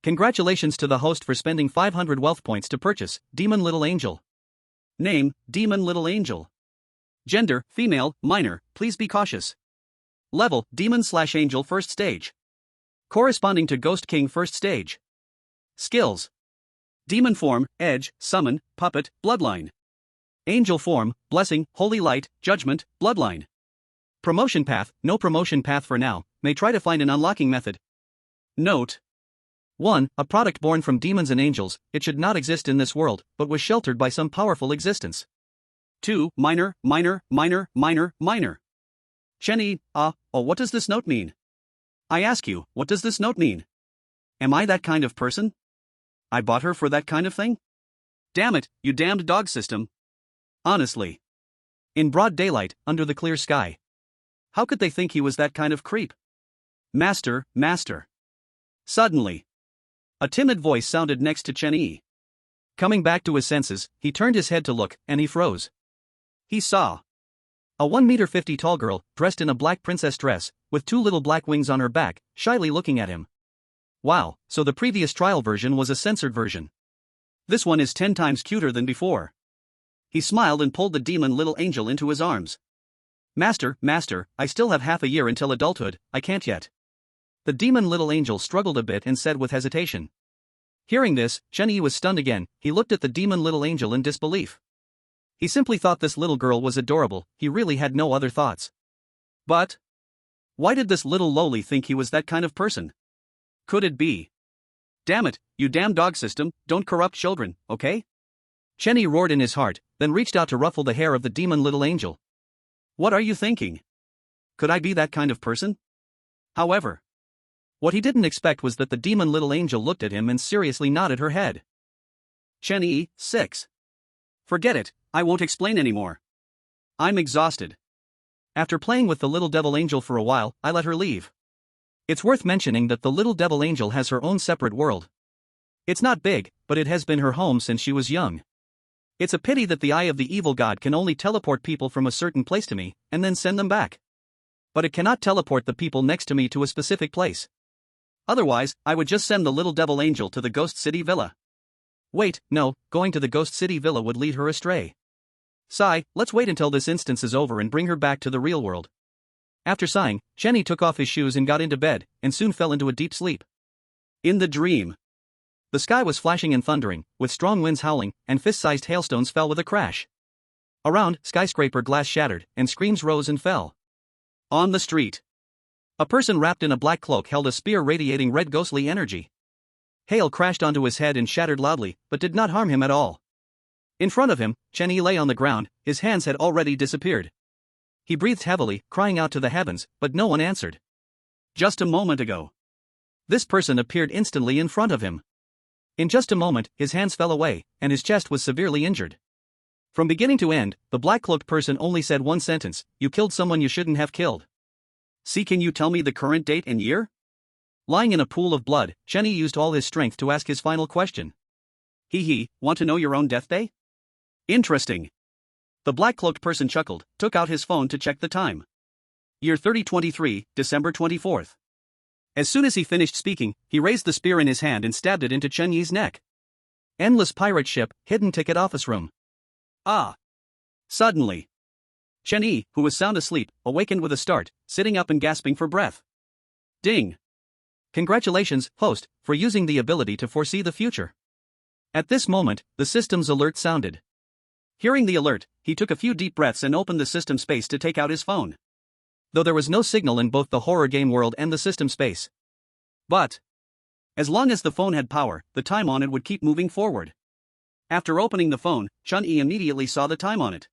Congratulations to the host for spending 500 wealth points to purchase Demon Little Angel. Name, Demon Little Angel. Gender, female, minor, please be cautious. Level, Demon/Angel first stage. Corresponding to Ghost King first stage. Skills. Demon form, edge, summon, puppet, bloodline. Angel form, blessing, holy light, judgment, bloodline. Promotion path, no promotion path for now, may try to find an unlocking method. Note. 1. A product born from demons and angels, it should not exist in this world, but was sheltered by some powerful existence. 2. Minor, minor, minor, minor, minor. Chen Yi, what does this note mean? I ask you, what does this note mean? Am I that kind of person? I bought her for that kind of thing? Damn it, you damned dog system. Honestly. In broad daylight, under the clear sky. How could they think he was that kind of creep? Master, master. Suddenly, a timid voice sounded next to Chen Yi. Coming back to his senses, he turned his head to look, and he froze. He saw a 1.50 meter tall girl, dressed in a black princess dress, with 2 little black wings on her back, shyly looking at him. Wow, so the previous trial version was a censored version. This one is 10 times cuter than before. He smiled and pulled the demon little angel into his arms. Master, master, I still have half a year until adulthood, I can't yet. The demon little angel struggled a bit and said with hesitation. Hearing this, Chen Yi was stunned again. He looked at the demon little angel in disbelief. He simply thought this little girl was adorable, he really had no other thoughts. But why did this little lowly think he was that kind of person? Could it be? Damn it, you damn dog system, don't corrupt children, okay? Chen Yi roared in his heart, then reached out to ruffle the hair of the demon little angel. What are you thinking? Could I be that kind of person? However, what he didn't expect was that the demon little angel looked at him and seriously nodded her head. Chen Yi, 6. Forget it, I won't explain anymore. I'm exhausted. After playing with the little devil angel for a while, I let her leave. It's worth mentioning that the little devil angel has her own separate world. It's not big, but it has been her home since she was young. It's a pity that the eye of the evil god can only teleport people from a certain place to me, and then send them back. But it cannot teleport the people next to me to a specific place. Otherwise, I would just send the little devil angel to the Ghost City Villa. Wait, no, going to the Ghost City Villa would lead her astray. Sigh, let's wait until this instance is over and bring her back to the real world. After sighing, Chen Yi took off his shoes and got into bed, and soon fell into a deep sleep. In the dream, the sky was flashing and thundering, with strong winds howling, and fist-sized hailstones fell with a crash. Around, skyscraper glass shattered, and screams rose and fell. On the street, a person wrapped in a black cloak held a spear radiating red ghostly energy. Hail crashed onto his head and shattered loudly, but did not harm him at all. In front of him, Chen Yi lay on the ground, his hands had already disappeared. He breathed heavily, crying out to the heavens, but no one answered. Just a moment ago, this person appeared instantly in front of him. In just a moment, his hands fell away, and his chest was severely injured. From beginning to end, the black-cloaked person only said one sentence: "You killed someone you shouldn't have killed." See, can you tell me the current date and year? Lying in a pool of blood, Chen Yi used all his strength to ask his final question. Want to know your own death day? Interesting. The black-cloaked person chuckled, took out his phone to check the time. Year 3023, December 24th. As soon as he finished speaking, he raised the spear in his hand and stabbed it into Chen Yi's neck. Endless pirate ship, hidden ticket office room. Ah! Suddenly, Chen Yi, who was sound asleep, awakened with a start, sitting up and gasping for breath. Ding! Congratulations, host, for using the ability to foresee the future. At this moment, the system's alert sounded. Hearing the alert, he took a few deep breaths and opened the system space to take out his phone. Though there was no signal in both the horror game world and the system space. But as long as the phone had power, the time on it would keep moving forward. After opening the phone, Chen Yi immediately saw the time on it.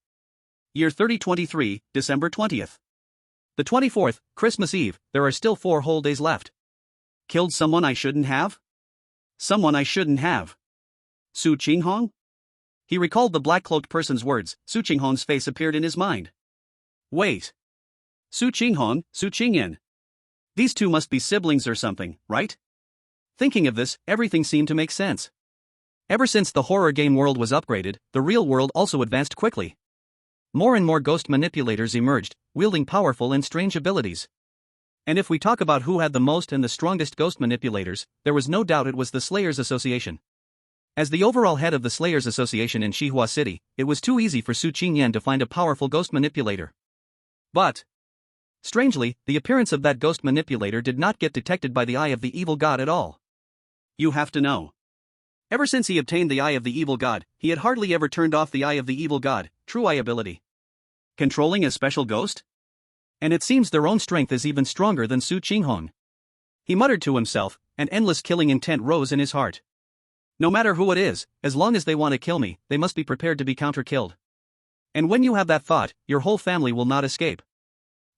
Year 3023, December 20th. The 24th, Christmas Eve, there are still 4 whole days left. Killed someone I shouldn't have? Someone I shouldn't have. Su Qinghong? He recalled the black-cloaked person's words. Su Qinghong's face appeared in his mind. Wait. Su Qinghong, Su Qingyan. These two must be siblings or something, right? Thinking of this, everything seemed to make sense. Ever since the horror game world was upgraded, the real world also advanced quickly. More and more ghost manipulators emerged, wielding powerful and strange abilities. And if we talk about who had the most and the strongest ghost manipulators, there was no doubt it was the Slayers Association. As the overall head of the Slayers Association in Xihua City, it was too easy for Su Qingyan to find a powerful ghost manipulator. But strangely, the appearance of that ghost manipulator did not get detected by the eye of the evil god at all. You have to know. Ever since he obtained the eye of the evil god, he had hardly ever turned off the eye of the evil god, true eye ability. Controlling a special ghost? And it seems their own strength is even stronger than Su Qinghong. He muttered to himself, and endless killing intent rose in his heart. No matter who it is, as long as they want to kill me, they must be prepared to be counter-killed. And when you have that thought, your whole family will not escape.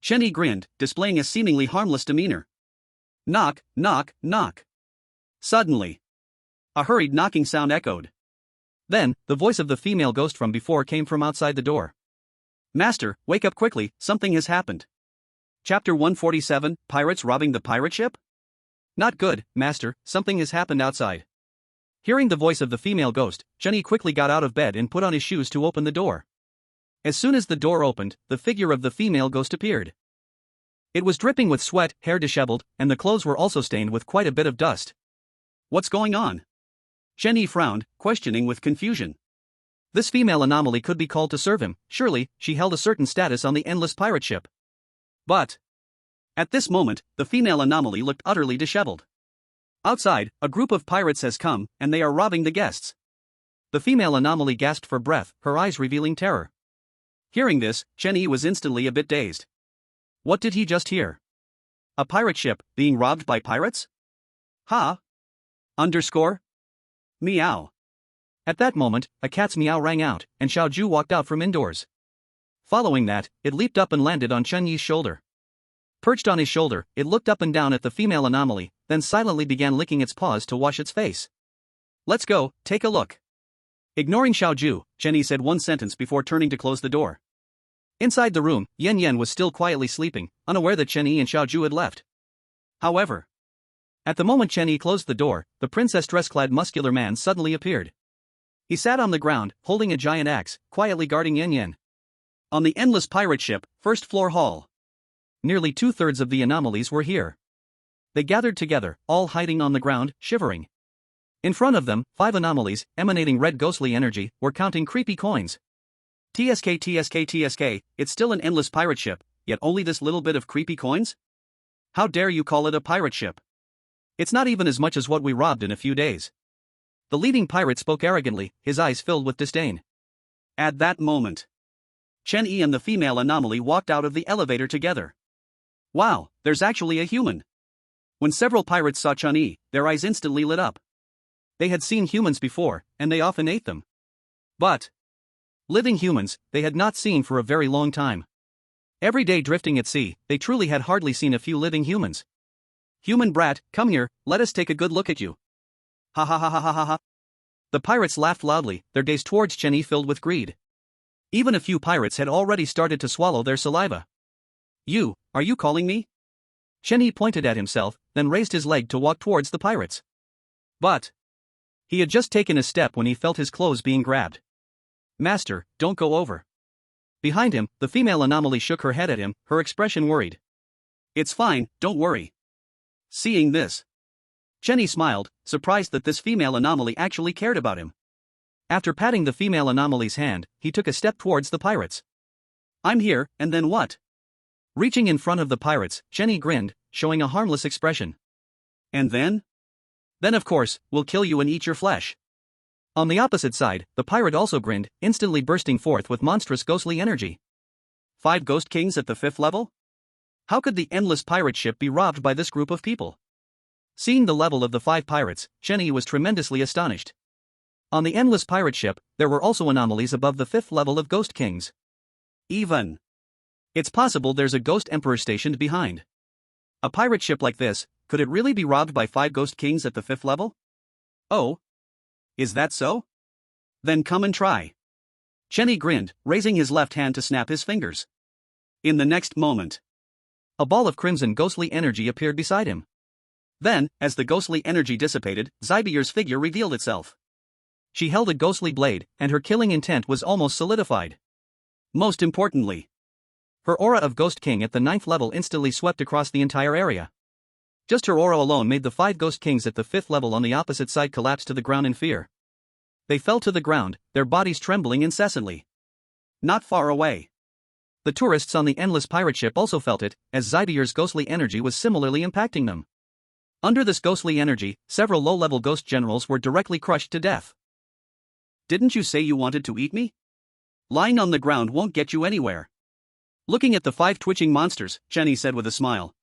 Chen Yi grinned, displaying a seemingly harmless demeanor. Knock, knock, knock. Suddenly, a hurried knocking sound echoed. Then, the voice of the female ghost from before came from outside the door. Master, wake up quickly, something has happened. Chapter 147, Pirates robbing the pirate ship? Not good, Master, something has happened outside. Hearing the voice of the female ghost, Chen Yi quickly got out of bed and put on his shoes to open the door. As soon as the door opened, the figure of the female ghost appeared. It was dripping with sweat, hair disheveled, and the clothes were also stained with quite a bit of dust. What's going on? Chen Yi frowned, questioning with confusion. This female anomaly could be called to serve him. Surely, she held a certain status on the endless pirate ship. But at this moment, the female anomaly looked utterly disheveled. Outside, a group of pirates has come, and they are robbing the guests. The female anomaly gasped for breath, her eyes revealing terror. Hearing this, Chen Yi was instantly a bit dazed. What did he just hear? A pirate ship, being robbed by pirates? Ha! Underscore? Meow. At that moment, a cat's meow rang out, and Xiao Ju walked out from indoors. Following that, it leaped up and landed on Chen Yi's shoulder. Perched on his shoulder, it looked up and down at the female anomaly, then silently began licking its paws to wash its face. Let's go, take a look. Ignoring Xiao Ju, Chen Yi said one sentence before turning to close the door. Inside the room, Yan Yan was still quietly sleeping, unaware that Chen Yi and Xiao Ju had left. However, at the moment Chen Yi closed the door, the princess dress-clad muscular man suddenly appeared. He sat on the ground, holding a giant axe, quietly guarding Yan Yan. On the endless pirate ship, first floor hall. Nearly 2/3 of the anomalies were here. They gathered together, all hiding on the ground, shivering. In front of them, 5 anomalies, emanating red ghostly energy, were counting creepy coins. TSK TSK TSK, it's still an endless pirate ship, yet only this little bit of creepy coins? How dare you call it a pirate ship? It's not even as much as what we robbed in a few days. The leading pirate spoke arrogantly, his eyes filled with disdain. At that moment, Chen Yi and the female anomaly walked out of the elevator together. Wow, there's actually a human. When several pirates saw Chen Yi, their eyes instantly lit up. They had seen humans before, and they often ate them. But living humans, they had not seen for a very long time. Every day drifting at sea, they truly had hardly seen a few living humans. Human brat, come here, let us take a good look at you. Ha ha ha ha ha ha ha. The pirates laughed loudly, their gaze towards Chen Yi filled with greed. Even a few pirates had already started to swallow their saliva. Are you calling me? Chen Yi pointed at himself, then raised his leg to walk towards the pirates. But he had just taken a step when he felt his clothes being grabbed. Master, don't go over. Behind him, the female anomaly shook her head at him, her expression worried. It's fine, don't worry. Seeing this, Chen Yi smiled, surprised that this female anomaly actually cared about him. After patting the female anomaly's hand, he took a step towards the pirates. I'm here, and then what? Reaching in front of the pirates, Chen Yi grinned, showing a harmless expression. And then? Then of course, we'll kill you and eat your flesh. On the opposite side, the pirate also grinned, instantly bursting forth with monstrous ghostly energy. 5 ghost kings at the 5th level? How could the endless pirate ship be robbed by this group of people? Seeing the level of the 5 pirates, Chen Yi was tremendously astonished. On the endless pirate ship, there were also anomalies above the 5th level of ghost kings. Even it's possible there's a ghost emperor stationed behind. A pirate ship like this, could it really be robbed by 5 ghost kings at the 5th level? Oh? Is that so? Then come and try. Chen Yi grinned, raising his left hand to snap his fingers. In the next moment, a ball of crimson ghostly energy appeared beside him. Then, as the ghostly energy dissipated, Zybier's figure revealed itself. She held a ghostly blade, and her killing intent was almost solidified. Most importantly, her aura of Ghost King at the 9th level instantly swept across the entire area. Just her aura alone made the 5 Ghost Kings at the 5th level on the opposite side collapse to the ground in fear. They fell to the ground, their bodies trembling incessantly. Not far away, the tourists on the endless pirate ship also felt it, as Zybier's ghostly energy was similarly impacting them. Under this ghostly energy, several low-level ghost generals were directly crushed to death. Didn't you say you wanted to eat me? Lying on the ground won't get you anywhere. Looking at the 5 twitching monsters, Chen Yi said with a smile.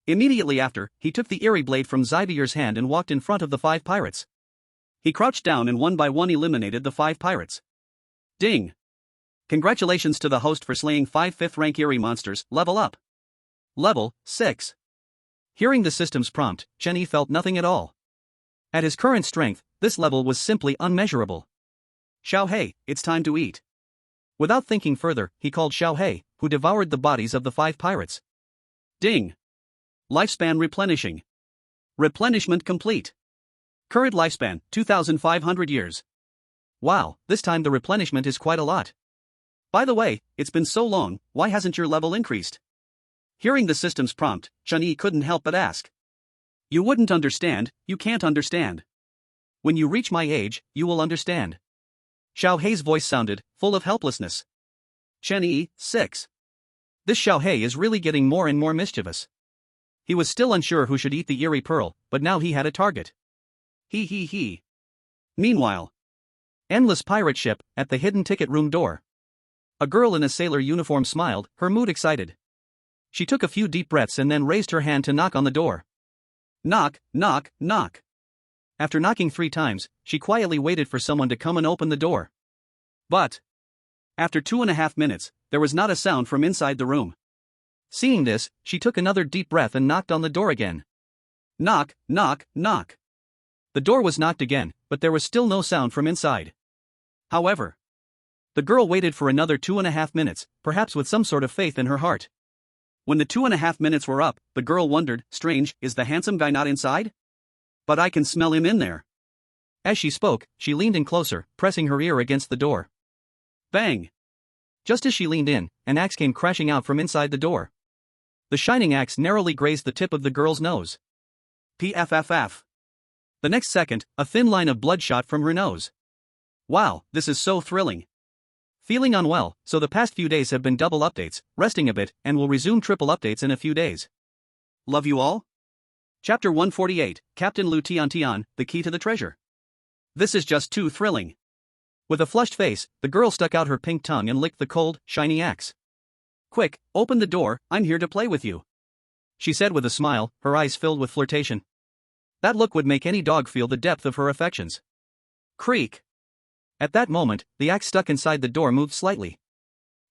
Immediately after, he took the eerie blade from Zybier's hand and walked in front of the 5 pirates. He crouched down and one by one eliminated the 5 pirates. Ding! Congratulations to the host for slaying 5 5th rank eerie monsters, level up. Level 6. Hearing the system's prompt, Chen Yi felt nothing at all. At his current strength, this level was simply unmeasurable. Xiao Hei, it's time to eat. Without thinking further, he called Xiao Hei, who devoured the bodies of the 5 pirates. Ding! Lifespan replenishing. Replenishment complete. Current lifespan, 2,500 years. Wow, this time the replenishment is quite a lot. By the way, it's been so long, why hasn't your level increased? Hearing the system's prompt, Chen Yi couldn't help but ask. You wouldn't understand, you can't understand. When you reach my age, you will understand. Xiao Hei's voice sounded, full of helplessness. Chen Yi, 6. This Xiao Hei is really getting more and more mischievous. He was still unsure who should eat the eerie pearl, but now he had a target. He. Meanwhile, endless pirate ship, at the hidden ticket room door. A girl in a sailor uniform smiled, her mood excited. She took a few deep breaths and then raised her hand to knock on the door. Knock, knock, knock. After knocking 3 times, she quietly waited for someone to come and open the door. But after 2.5 minutes, there was not a sound from inside the room. Seeing this, she took another deep breath and knocked on the door again. Knock, knock, knock. The door was knocked again, but there was still no sound from inside. However, the girl waited for another 2.5 minutes, perhaps with some sort of faith in her heart. When the 2.5 minutes were up, the girl wondered, strange, is the handsome guy not inside? But I can smell him in there. As she spoke, she leaned in closer, pressing her ear against the door. Bang! Just as she leaned in, an axe came crashing out from inside the door. The shining axe narrowly grazed the tip of the girl's nose. Pfff. The next second, a thin line of blood shot from her nose. Wow, this is so thrilling. Feeling unwell, so the past few days have been double updates, resting a bit, and will resume triple updates in a few days. Love you all? Chapter 148, Captain Lu Tian, the key to the treasure. This is just too thrilling. With a flushed face, the girl stuck out her pink tongue and licked the cold, shiny axe. Quick, open the door, I'm here to play with you. She said with a smile, her eyes filled with flirtation. That look would make any dog feel the depth of her affections. Creak. At that moment, the axe stuck inside the door moved slightly.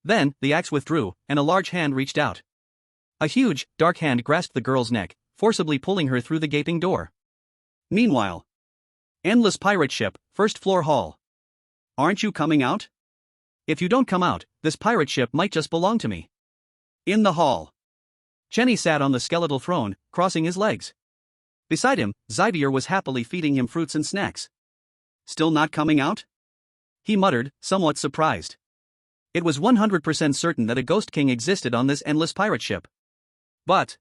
Then, the axe withdrew, and a large hand reached out. A huge, dark hand grasped the girl's neck, forcibly pulling her through the gaping door. Meanwhile, endless pirate ship, first floor hall. Aren't you coming out? If you don't come out, this pirate ship might just belong to me. In the hall, Chenny sat on the skeletal throne, crossing his legs. Beside him, Zybier was happily feeding him fruits and snacks. Still not coming out? He muttered, somewhat surprised. It was 100% certain that a Ghost King existed on this endless pirate ship. But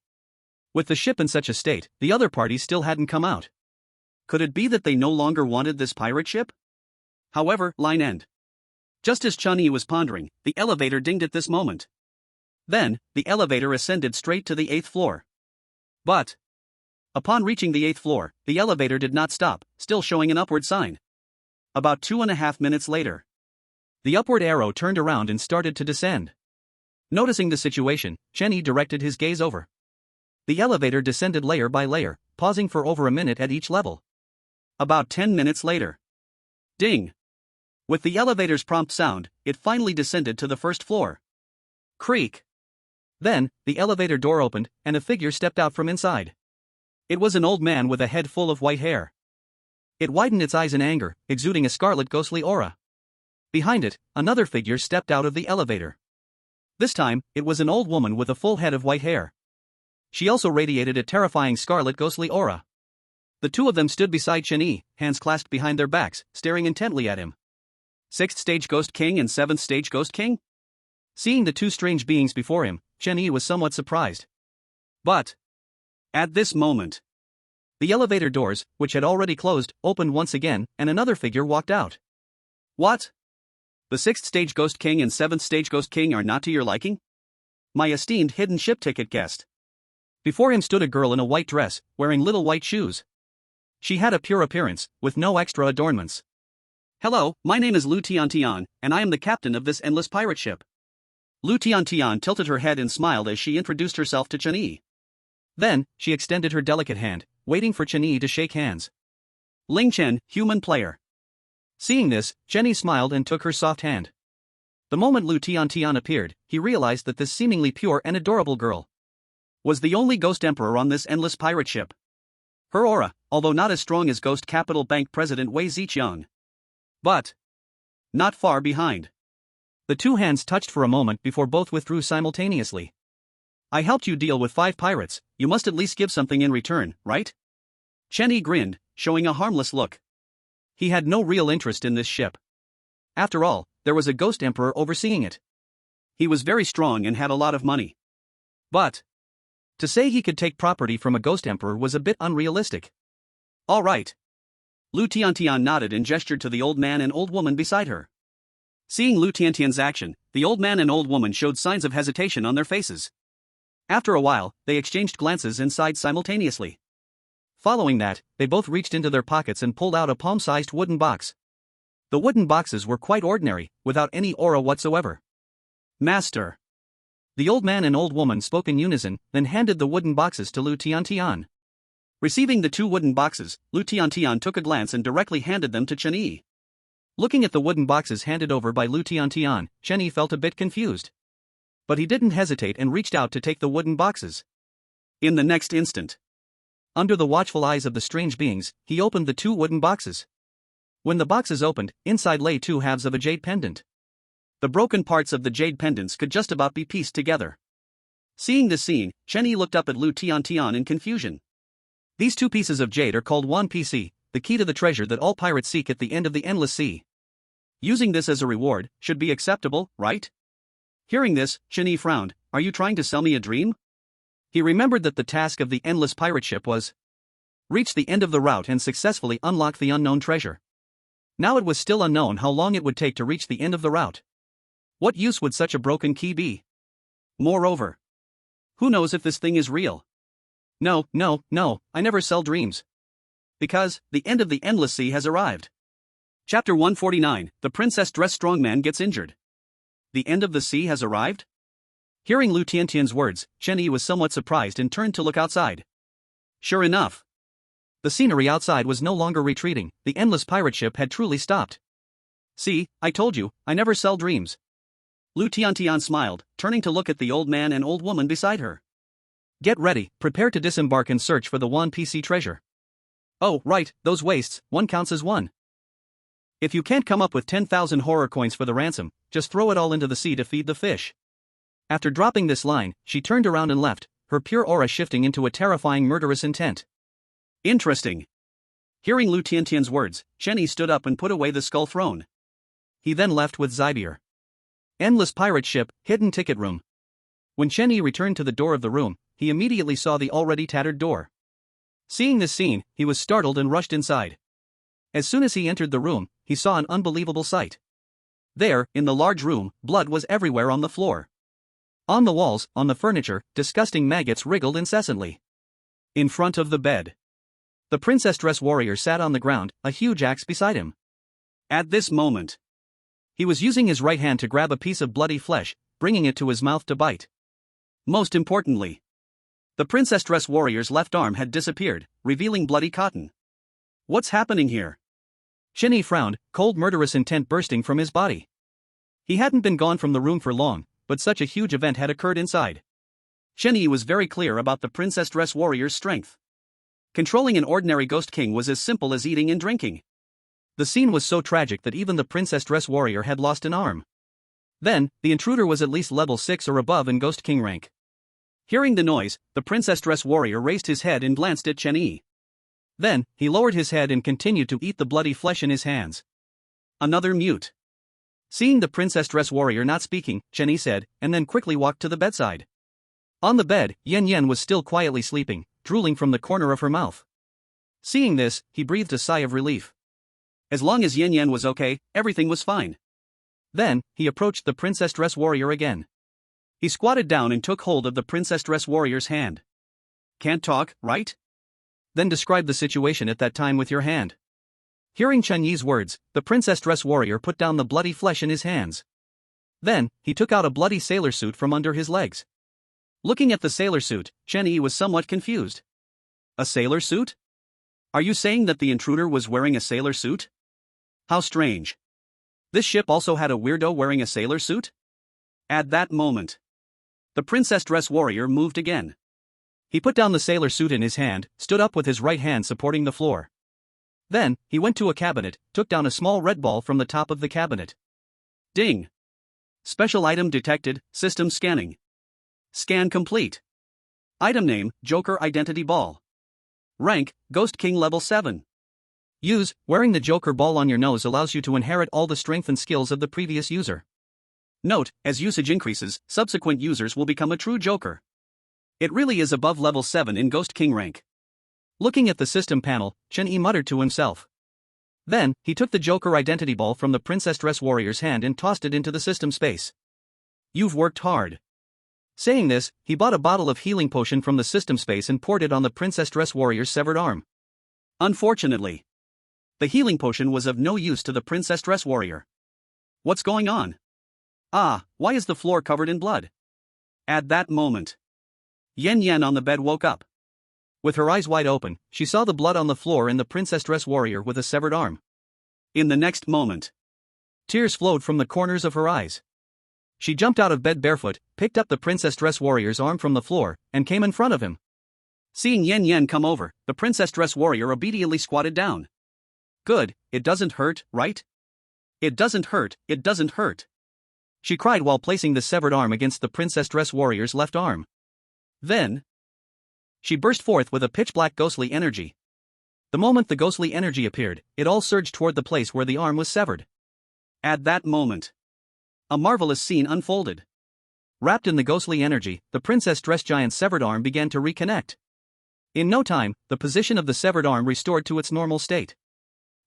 with the ship in such a state, the other parties still hadn't come out. Could it be that they no longer wanted this pirate ship? However, line end. Just as Chun-Yi was pondering, the elevator dinged at this moment. Then, the elevator ascended straight to the 8th floor. But upon reaching the 8th floor, the elevator did not stop, still showing an upward sign. About 2.5 minutes later, the upward arrow turned around and started to descend. Noticing the situation, Chenny directed his gaze over. The elevator descended layer by layer, pausing for over a minute at each level. About 10 minutes later. Ding! With the elevator's prompt sound, it finally descended to the 1st floor. Creak! Then, the elevator door opened, and a figure stepped out from inside. It was an old man with a head full of white hair. It widened its eyes in anger, exuding a scarlet ghostly aura. Behind it, another figure stepped out of the elevator. This time, it was an old woman with a full head of white hair. She also radiated a terrifying scarlet ghostly aura. The two of them stood beside Chen-Yi, hands clasped behind their backs, staring intently at him. 6th stage Ghost King and 7th stage Ghost King? Seeing the two strange beings before him, Chen-Yi was somewhat surprised. But at this moment, the elevator doors, which had already closed, opened once again, and another figure walked out. What? The 6th stage Ghost King and 7th stage Ghost King are not to your liking? My esteemed hidden ship ticket guest. Before him stood a girl in a white dress, wearing little white shoes. She had a pure appearance, with no extra adornments. Hello, my name is Lu Tian, and I am the captain of this endless pirate ship. Lu Tian tilted her head and smiled as she introduced herself to Chen-Yi. Then, she extended her delicate hand, waiting for Chen-Yi to shake hands. Ling Chen, human player. Seeing this, Chen-Yi smiled and took her soft hand. The moment Lu Tian appeared, he realized that this seemingly pure and adorable girl was the only Ghost Emperor on this endless pirate ship. Her aura, although not as strong as Ghost Capital Bank President Wei Ziqiang, but not far behind. The two hands touched for a moment before both withdrew simultaneously. I helped you deal with 5 pirates, you must at least give something in return, right? Chen-Yi grinned, showing a harmless look. He had no real interest in this ship. After all, there was a Ghost Emperor overseeing it. He was very strong and had a lot of money. But to say he could take property from a Ghost Emperor was a bit unrealistic. All right. Lu Tian nodded and gestured to the old man and old woman beside her. Seeing Lu Tian's action, the old man and old woman showed signs of hesitation on their faces. After a while, they exchanged glances and sighed simultaneously. Following that, they both reached into their pockets and pulled out a palm-sized wooden box. The wooden boxes were quite ordinary, without any aura whatsoever. Master. The old man and old woman spoke in unison, then handed the wooden boxes to Lu Tiantian. Receiving the two wooden boxes, Lu Tiantian took a glance and directly handed them to Chen Yi. Looking at the wooden boxes handed over by Lu Tiantian, Chen Yi felt a bit confused. But he didn't hesitate and reached out to take the wooden boxes. In the next instant, under the watchful eyes of the strange beings, he opened the two wooden boxes. When the boxes opened, inside lay two halves of a jade pendant. The broken parts of the jade pendants could just about be pieced together. Seeing this scene, Chen Yi looked up at Lu Tiantian in confusion. These two pieces of jade are called Wan PC, the key to the treasure that all pirates seek at the end of the endless sea. Using this as a reward should be acceptable, right? Hearing this, Chen Yi frowned. Are you trying to sell me a dream? He remembered that the task of the endless pirate ship was reach the end of the route and successfully unlock the unknown treasure. Now it was still unknown how long it would take to reach the end of the route. What use would such a broken key be? Moreover, who knows if this thing is real? No, I never sell dreams. Because, the end of the endless sea has arrived. Chapter 149, The Princess Dressed Strongman Gets Injured. The end of the sea has arrived? Hearing Lu Tiantian's words, Chen Yi was somewhat surprised and turned to look outside. Sure enough, the scenery outside was no longer retreating, the endless pirate ship had truly stopped. See, I told you, I never sell dreams. Lu Tiantian smiled, turning to look at the old man and old woman beside her. Get ready, prepare to disembark and search for the Wan PC treasure. Oh, right, those wastes, one counts as one. If you can't come up with 10,000 horror coins for the ransom, just throw it all into the sea to feed the fish. After dropping this line, she turned around and left, her pure aura shifting into a terrifying murderous intent. Interesting. Hearing Lu Tiantian's words, Chen Yi stood up and put away the skull throne. He then left with Zybier. Endless pirate ship, hidden ticket room. When Chen Yi returned to the door of the room, he immediately saw the already tattered door. Seeing this scene, he was startled and rushed inside. As soon as he entered the room, he saw an unbelievable sight. There, in the large room, blood was everywhere on the floor. On the walls, on the furniture, disgusting maggots wriggled incessantly. In front of the bed, the princess dress warrior sat on the ground, a huge axe beside him. At this moment, he was using his right hand to grab a piece of bloody flesh, bringing it to his mouth to bite. Most importantly, the princess dress warrior's left arm had disappeared, revealing bloody cotton. What's happening here? Chen Yi frowned, cold murderous intent bursting from his body. He hadn't been gone from the room for long, but such a huge event had occurred inside. Chen Yi was very clear about the princess dress warrior's strength. Controlling an ordinary ghost king was as simple as eating and drinking. The scene was so tragic that even the princess dress warrior had lost an arm. Then, the intruder was at least level 6 or above in ghost king rank. Hearing the noise, the princess dress warrior raised his head and glanced at Chen Yi. Then, he lowered his head and continued to eat the bloody flesh in his hands. Another mute. Seeing the princess dress warrior not speaking, Chen Yi said, and then quickly walked to the bedside. On the bed, Yan Yan was still quietly sleeping, drooling from the corner of her mouth. Seeing this, he breathed a sigh of relief. As long as Yan Yan was okay, everything was fine. Then, he approached the princess dress warrior again. He squatted down and took hold of the princess dress warrior's hand. Can't talk, right? Then describe the situation at that time with your hand. Hearing Chen Yi's words, the princess dress warrior put down the bloody flesh in his hands. Then, he took out a bloody sailor suit from under his legs. Looking at the sailor suit, Chen Yi was somewhat confused. A sailor suit? Are you saying that the intruder was wearing a sailor suit? How strange. This ship also had a weirdo wearing a sailor suit? At that moment, the princess dress warrior moved again. He put down the sailor suit in his hand, stood up with his right hand supporting the floor. Then, he went to a cabinet, took down a small red ball from the top of the cabinet. Ding! Special item detected, system scanning. Scan complete. Item name, Joker Identity Ball. Rank, Ghost King Level 7. Use, wearing the Joker ball on your nose allows you to inherit all the strength and skills of the previous user. Note, as usage increases, subsequent users will become a true Joker. It really is above level 7 in Ghost King rank. Looking at the system panel, Chen Yi muttered to himself. Then, he took the Joker Identity Ball from the princess dress warrior's hand and tossed it into the system space. You've worked hard. Saying this, he bought a bottle of healing potion from the system space and poured it on the Princess Dress Warrior's severed arm. Unfortunately, the healing potion was of no use to the Princess Dress Warrior. What's going on? Ah, why is the floor covered in blood? At that moment, Yen Yen on the bed woke up. With her eyes wide open, she saw the blood on the floor and the Princess Dress Warrior with a severed arm. In the next moment, tears flowed from the corners of her eyes. She jumped out of bed barefoot, picked up the Princess Dress Warrior's arm from the floor, and came in front of him. Seeing Yen Yen come over, the Princess Dress Warrior obediently squatted down. Good, it doesn't hurt, right? It doesn't hurt, it doesn't hurt, she cried while placing the severed arm against the Princess Dress Warrior's left arm. Then, she burst forth with a pitch-black ghostly energy. The moment the ghostly energy appeared, it all surged toward the place where the arm was severed. At that moment, a marvelous scene unfolded. Wrapped in the ghostly energy, the Princess Dress Giant's severed arm began to reconnect. In no time, the position of the severed arm restored to its normal state.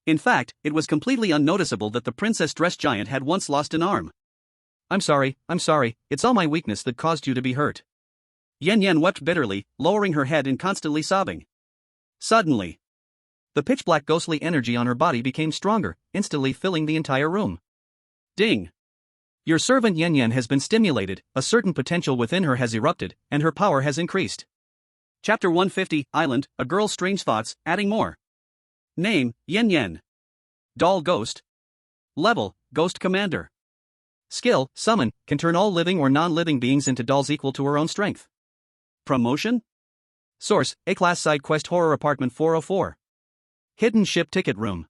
In fact, it was completely unnoticeable that the Princess Dress Giant had once lost an arm. I'm sorry, it's all my weakness that caused you to be hurt. Yen Yen wept bitterly, lowering her head and constantly sobbing. Suddenly, the pitch-black ghostly energy on her body became stronger, instantly filling the entire room. Ding! Your servant Yen Yen has been stimulated, a certain potential within her has erupted, and her power has increased. Chapter 150, Island, A Girl's Strange Thoughts, adding more. Name, Yen Yen. Doll Ghost. Level, Ghost Commander. Skill, Summon, can turn all living or non-living beings into dolls equal to her own strength. Promotion? Source, A-Class Side Quest Horror Apartment 404. Hidden Ship Ticket Room.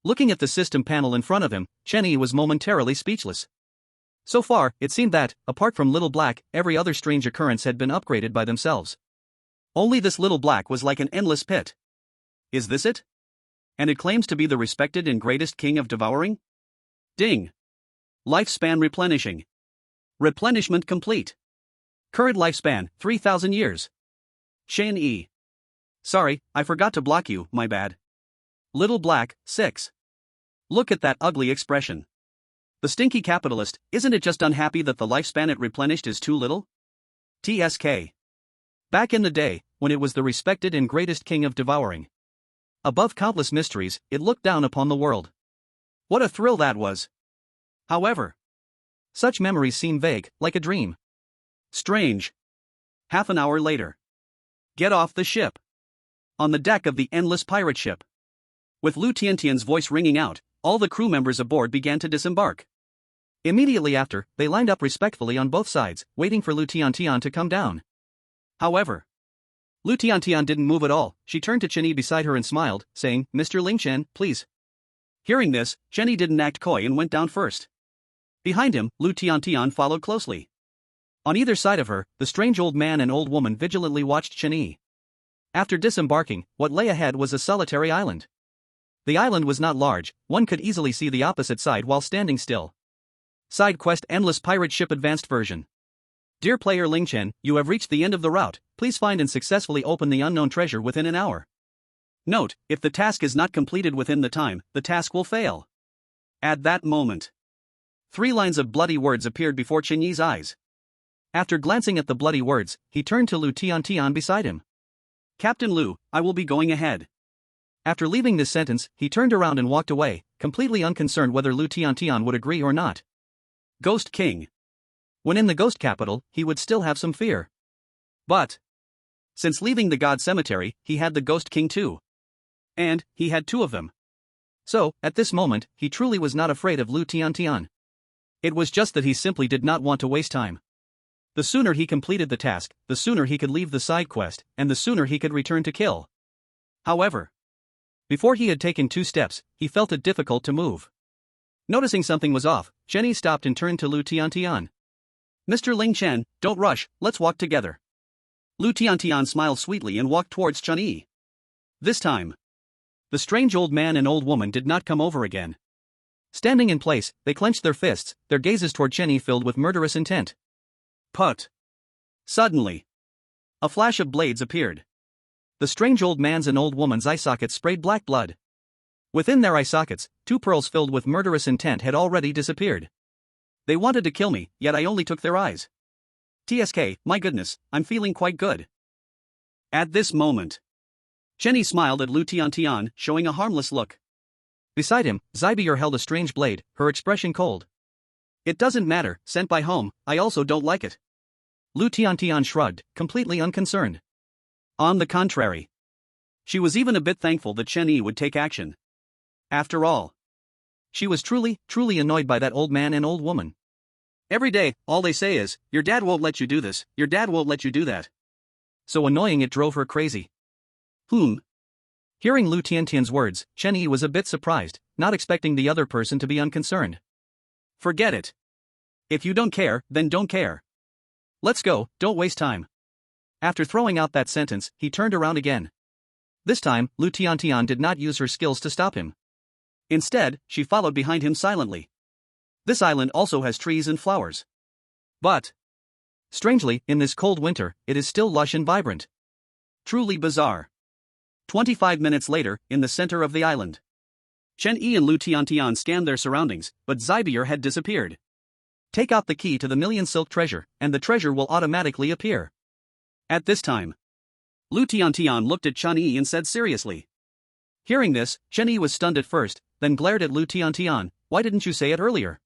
Looking at the system panel in front of him, Chenny was momentarily speechless. So far, it seemed that, apart from Little Black, every other strange occurrence had been upgraded by themselves. Only this Little Black was like an endless pit. Is this it? And it claims to be the respected and greatest king of devouring? Ding! Lifespan replenishing. Replenishment complete. Current lifespan, 3,000 years. Chen E. Sorry, I forgot to block you, my bad. Little Black, 6. Look at that ugly expression. The stinky capitalist, isn't it just unhappy that the lifespan it replenished is too little? TSK. Back in the day, when it was the respected and greatest king of devouring. Above countless mysteries, it looked down upon the world. What a thrill that was! However, such memories seem vague, like a dream. Strange. Half an hour later. Get off the ship. On the deck of the endless pirate ship. With Lu Tiantian's voice ringing out, all the crew members aboard began to disembark. Immediately after, they lined up respectfully on both sides, waiting for Lu Tiantian to come down. However, Lu Tiantian didn't move at all. She turned to Chenny beside her and smiled, saying, "Mr. Ling Chen, please." Hearing this, Chenny didn't act coy and went down first. Behind him, Lu Tiantian followed closely. On either side of her, the strange old man and old woman vigilantly watched Chenny. After disembarking, what lay ahead was a solitary island. The island was not large, one could easily see the opposite side while standing still. Side quest Endless Pirate Ship Advanced Version. Dear player Ling Chen, you have reached the end of the route, please find and successfully open the unknown treasure within an hour. Note, if the task is not completed within the time, the task will fail. At that moment, 3 lines of bloody words appeared before Chenyi's eyes. After glancing at the bloody words, he turned to Lu Tiantian beside him. Captain Lu, I will be going ahead. After leaving this sentence, he turned around and walked away, completely unconcerned whether Lu Tiantian would agree or not. Ghost King. When in the ghost capital, he would still have some fear. But, since leaving the God Cemetery, he had the Ghost King too. And, he had 2 of them. So, at this moment, he truly was not afraid of Lu Tiantian. It was just that he simply did not want to waste time. The sooner he completed the task, the sooner he could leave the side quest, and the sooner he could return to kill. However, before he had taken 2 steps, he felt it difficult to move. Noticing something was off, Chenny stopped and turned to Lu Tiantian. Mr. Ling Chen, don't rush, let's walk together. Lu Tiantian smiled sweetly and walked towards Chenyi. This time, the strange old man and old woman did not come over again. Standing in place, they clenched their fists, their gazes toward Chenyi filled with murderous intent. Put. Suddenly, a flash of blades appeared. The strange old man's and old woman's eye sockets sprayed black blood. Within their eye sockets, 2 pearls filled with murderous intent had already disappeared. They wanted to kill me, yet I only took their eyes. TSK, my goodness, I'm feeling quite good. At this moment, Chenny smiled at Lu Tiantian, showing a harmless look. Beside him, Zybier held a strange blade, her expression cold. It doesn't matter, sent by home, I also don't like it. Lu Tiantian shrugged, completely unconcerned. On the contrary, she was even a bit thankful that Chen Yi would take action. After all, she was truly annoyed by that old man and old woman. Every day, all they say is, your dad won't let you do this, your dad won't let you do that. So annoying it drove her crazy. Hearing Lu Tiantian's words, Chen Yi was a bit surprised, not expecting the other person to be unconcerned. Forget it. If you don't care, then don't care. Let's go, don't waste time. After throwing out that sentence, he turned around again. This time, Lu Tiantian did not use her skills to stop him. Instead, she followed behind him silently. This island also has trees and flowers. But, strangely, in this cold winter, it is still lush and vibrant. Truly bizarre. 25 minutes later, in the center of the island, Chen Yi and Lu Tiantian scanned their surroundings, but Zybier had disappeared. Take out the key to the million silk treasure, and the treasure will automatically appear. At this time, Lu Tiantian looked at Chen Yi and said seriously. Hearing this, Chen Yi was stunned at first, then glared at Lu Tiantian. Why didn't you say it earlier?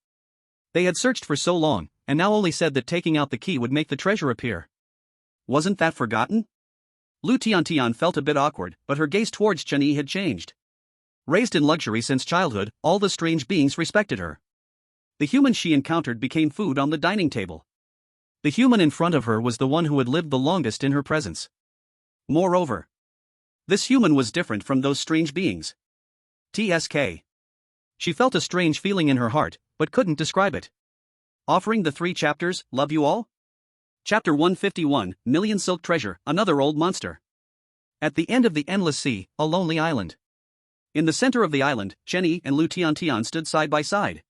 They had searched for so long, and now only said that taking out the key would make the treasure appear. Wasn't that forgotten? Lu Tiantian felt a bit awkward, but her gaze towards Chen Yi had changed. Raised in luxury since childhood, all the strange beings respected her. The human she encountered became food on the dining table. The human in front of her was the one who had lived the longest in her presence. Moreover, this human was different from those strange beings. TSK. She felt a strange feeling in her heart, but couldn't describe it. Offering the 3 chapters, Love You All? Chapter 151, Million Silk Treasure, Another Old Monster. At the end of the endless sea, a lonely island. In the center of the island, Chen Yi and Lu Tiantian stood side by side.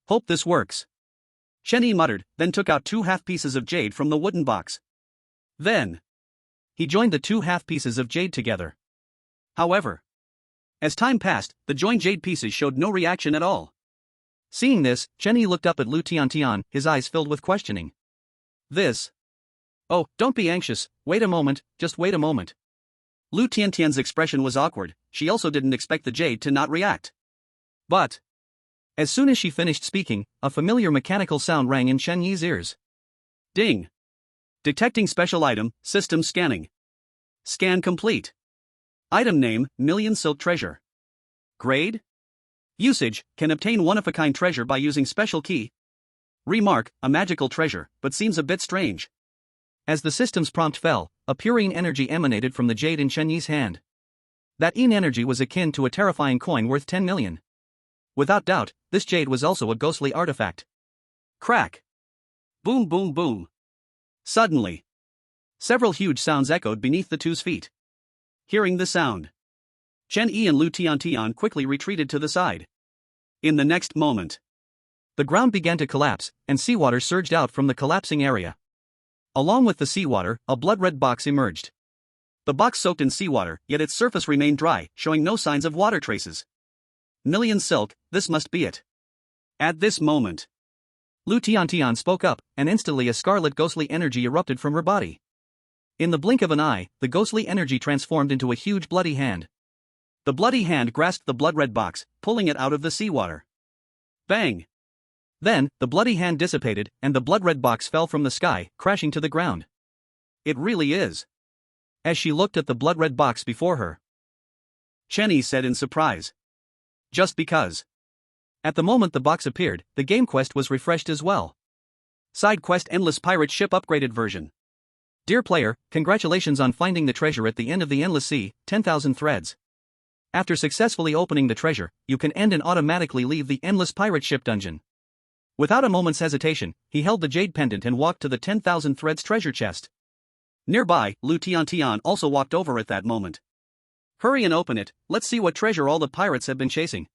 Hope this works. Chen Yi muttered, then took out 2 half pieces of jade from the wooden box. Then, he joined the 2 half pieces of jade together. However, as time passed, the joined jade pieces showed no reaction at all. Seeing this, Chen Yi looked up at Lu Tiantian, his eyes filled with questioning. This. Oh, don't be anxious, wait a moment, just wait a moment. Lu Tiantian's expression was awkward, she also didn't expect the jade to not react. But, as soon as she finished speaking, a familiar mechanical sound rang in Chen Yi's ears. Ding. Detecting special item, system scanning. Scan complete. Item name, Million Silk Treasure. Grade? Usage, can obtain one-of-a-kind treasure by using special key. Remark, a magical treasure, but seems a bit strange. As the system's prompt fell, a purine energy emanated from the jade in Chen Yi's hand. That energy was akin to a terrifying coin worth 10 million. Without doubt, this jade was also a ghostly artifact. Crack. Boom boom boom. Suddenly, several huge sounds echoed beneath the two's feet. Hearing the sound, Chen Yi and Lu Tiantian quickly retreated to the side. In the next moment, the ground began to collapse, and seawater surged out from the collapsing area. Along with the seawater, a blood-red box emerged. The box soaked in seawater, yet its surface remained dry, showing no signs of water traces. Million silk, this must be it. At this moment, Lu Tiantian spoke up, and instantly a scarlet ghostly energy erupted from her body. In the blink of an eye, the ghostly energy transformed into a huge bloody hand. The bloody hand grasped the blood-red box, pulling it out of the seawater. Bang! Then, the bloody hand dissipated, and the blood-red box fell from the sky, crashing to the ground. It really is. As she looked at the blood-red box before her, Chen Yi said in surprise. Just because. At the moment the box appeared, the game quest was refreshed as well. Side quest Endless Pirate Ship Upgraded Version. Dear player, congratulations on finding the treasure at the end of the endless sea, 10,000 threads. After successfully opening the treasure, you can end and automatically leave the endless pirate ship dungeon. Without a moment's hesitation, he held the jade pendant and walked to the 10,000 threads treasure chest. Nearby, Lu Tiantian also walked over at that moment. Hurry and open it, let's see what treasure all the pirates have been chasing.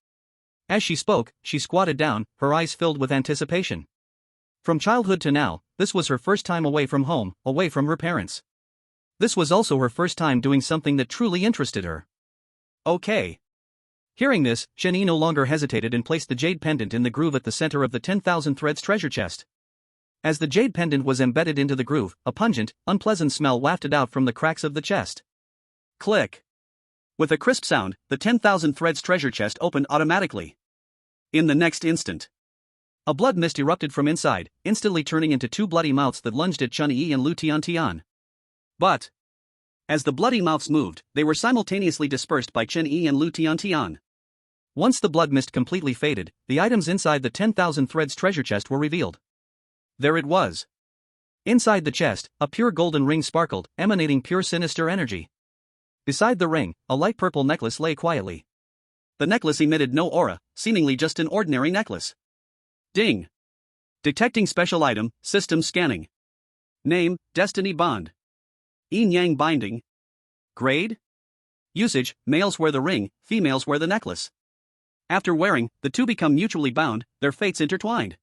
As she spoke, she squatted down, her eyes filled with anticipation. From childhood to now, this was her first time away from home, away from her parents. This was also her first time doing something that truly interested her. Okay. Hearing this, Chen Yi no longer hesitated and placed the jade pendant in the groove at the center of the 10,000 threads treasure chest. As the jade pendant was embedded into the groove, a pungent, unpleasant smell wafted out from the cracks of the chest. Click. With a crisp sound, the 10,000 threads treasure chest opened automatically. In the next instant, a blood mist erupted from inside, instantly turning into two bloody mouths that lunged at Chun-Yi and Lu Tian. But as the bloody mouths moved, they were simultaneously dispersed by Chun-Yi and Lu Tian. Once the blood mist completely faded, the items inside the 10,000 threads treasure chest were revealed. There it was. Inside the chest, a pure golden ring sparkled, emanating pure sinister energy. Beside the ring, a light purple necklace lay quietly. The necklace emitted no aura, seemingly just an ordinary necklace. Ding. Detecting special item, system scanning. Name, Destiny Bond. Yin-Yang binding. Grade? Usage, males wear the ring, females wear the necklace. After wearing, the two become mutually bound, their fates intertwined.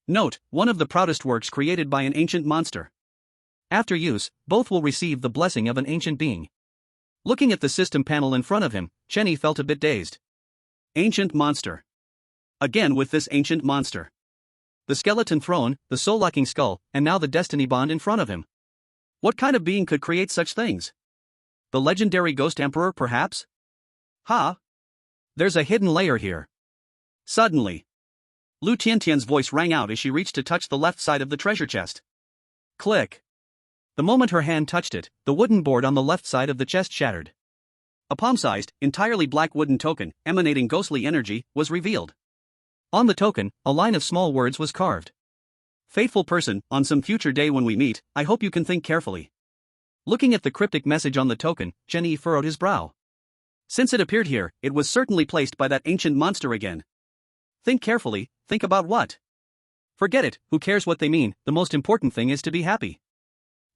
Note, one of the proudest works created by an ancient monster. After use, both will receive the blessing of an ancient being. Looking at the system panel in front of him, Chenny felt a bit dazed. Ancient monster. Again with this ancient monster. The skeleton throne, the soul-locking skull, and now the destiny bond in front of him. What kind of being could create such things? The legendary Ghost Emperor, perhaps? Ha! There's a hidden layer here. Suddenly, Lu Tiantian's voice rang out as she reached to touch the left side of the treasure chest. Click. The moment her hand touched it, the wooden board on the left side of the chest shattered. A palm-sized, entirely black wooden token, emanating ghostly energy, was revealed. On the token, a line of small words was carved. Faithful person, on some future day when we meet, I hope you can think carefully. Looking at the cryptic message on the token, Chenny furrowed his brow. Since it appeared here, it was certainly placed by that ancient monster again. Think carefully, think about what? Forget it, who cares what they mean, the most important thing is to be happy.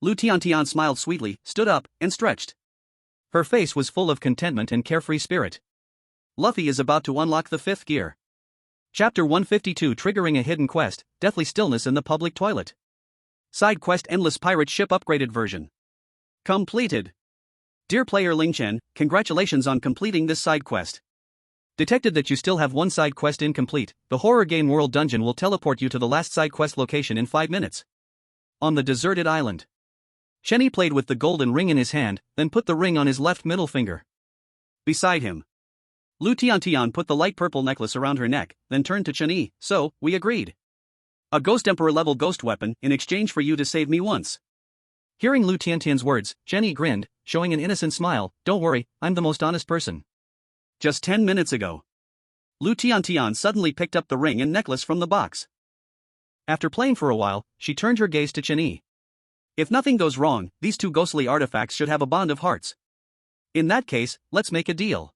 Lu Tiantian smiled sweetly, stood up, and stretched. Her face was full of contentment and carefree spirit. Luffy is about to unlock the 5th gear. Chapter 152 Triggering a Hidden Quest, Deathly Stillness in the Public Toilet. Side Quest Endless Pirate Ship Upgraded Version. Completed. Dear player Ling Chen, congratulations on completing this side quest. Detected that you still have one side quest incomplete. The Horror Game World Dungeon will teleport you to the last side quest location in 5 minutes. On the deserted island. Chenny played with the golden ring in his hand, then put the ring on his left middle finger. Beside him, Lu Tiantian put the light purple necklace around her neck, then turned to Chenny. So, we agreed. A Ghost Emperor level ghost weapon in exchange for you to save me once. Hearing Lu Tiantian's words, Chenny grinned, showing an innocent smile. Don't worry, I'm the most honest person. Just 10 minutes ago, Lu Tiantian suddenly picked up the ring and necklace from the box. After playing for a while, she turned her gaze to Chenny. If nothing goes wrong, these two ghostly artifacts should have a bond of hearts. In that case, let's make a deal.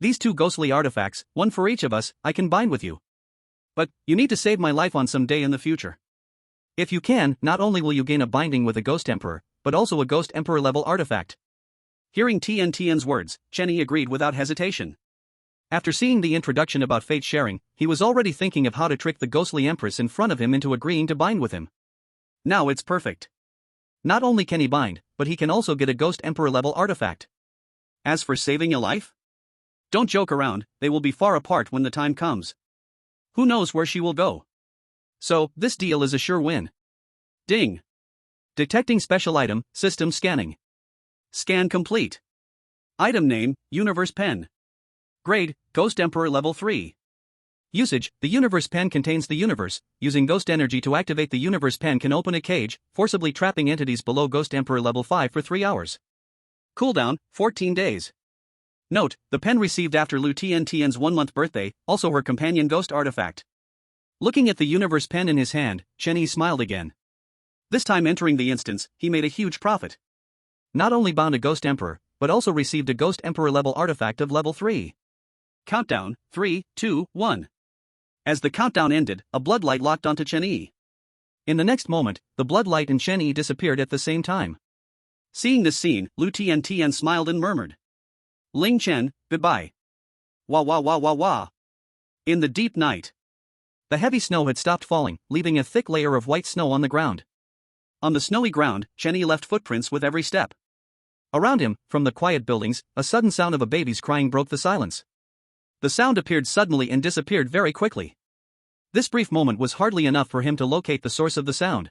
These two ghostly artifacts, one for each of us, I can bind with you. But, you need to save my life on some day in the future. If you can, not only will you gain a binding with a Ghost Emperor, but also a Ghost Emperor level artifact. Hearing Tian's words, Chenny agreed without hesitation. After seeing the introduction about fate sharing, he was already thinking of how to trick the ghostly empress in front of him into agreeing to bind with him. Now it's perfect. Not only can he bind, but he can also get a Ghost Emperor level artifact. As for saving a life? Don't joke around, they will be far apart when the time comes. Who knows where she will go? So, this deal is a sure win. Ding. Detecting special item, system scanning. Scan complete. Item name, Universe Pen. Grade, Ghost Emperor Level 3. Usage, the Universe Pen contains the universe. Using ghost energy to activate the Universe Pen can open a cage, forcibly trapping entities below Ghost Emperor Level 5 for 3 hours. Cooldown, 14 days. Note, the pen received after Lu Tian's 1-month birthday, also her companion ghost artifact. Looking at the Universe Pen in his hand, Chenny smiled again. This time entering the instance, he made a huge profit. Not only bound a Ghost Emperor, but also received a Ghost Emperor level artifact of level 3. Countdown, 3, 2, 1. As the countdown ended, a bloodlight locked onto Chenny. In the next moment, the bloodlight and Chenny disappeared at the same time. Seeing this scene, Lu Tian smiled and murmured. Ling Chen, goodbye. Wah wah wah wah wah. In the deep night. The heavy snow had stopped falling, leaving a thick layer of white snow on the ground. On the snowy ground, Chenny left footprints with every step. Around him, from the quiet buildings, a sudden sound of a baby's crying broke the silence. The sound appeared suddenly and disappeared very quickly. This brief moment was hardly enough for him to locate the source of the sound.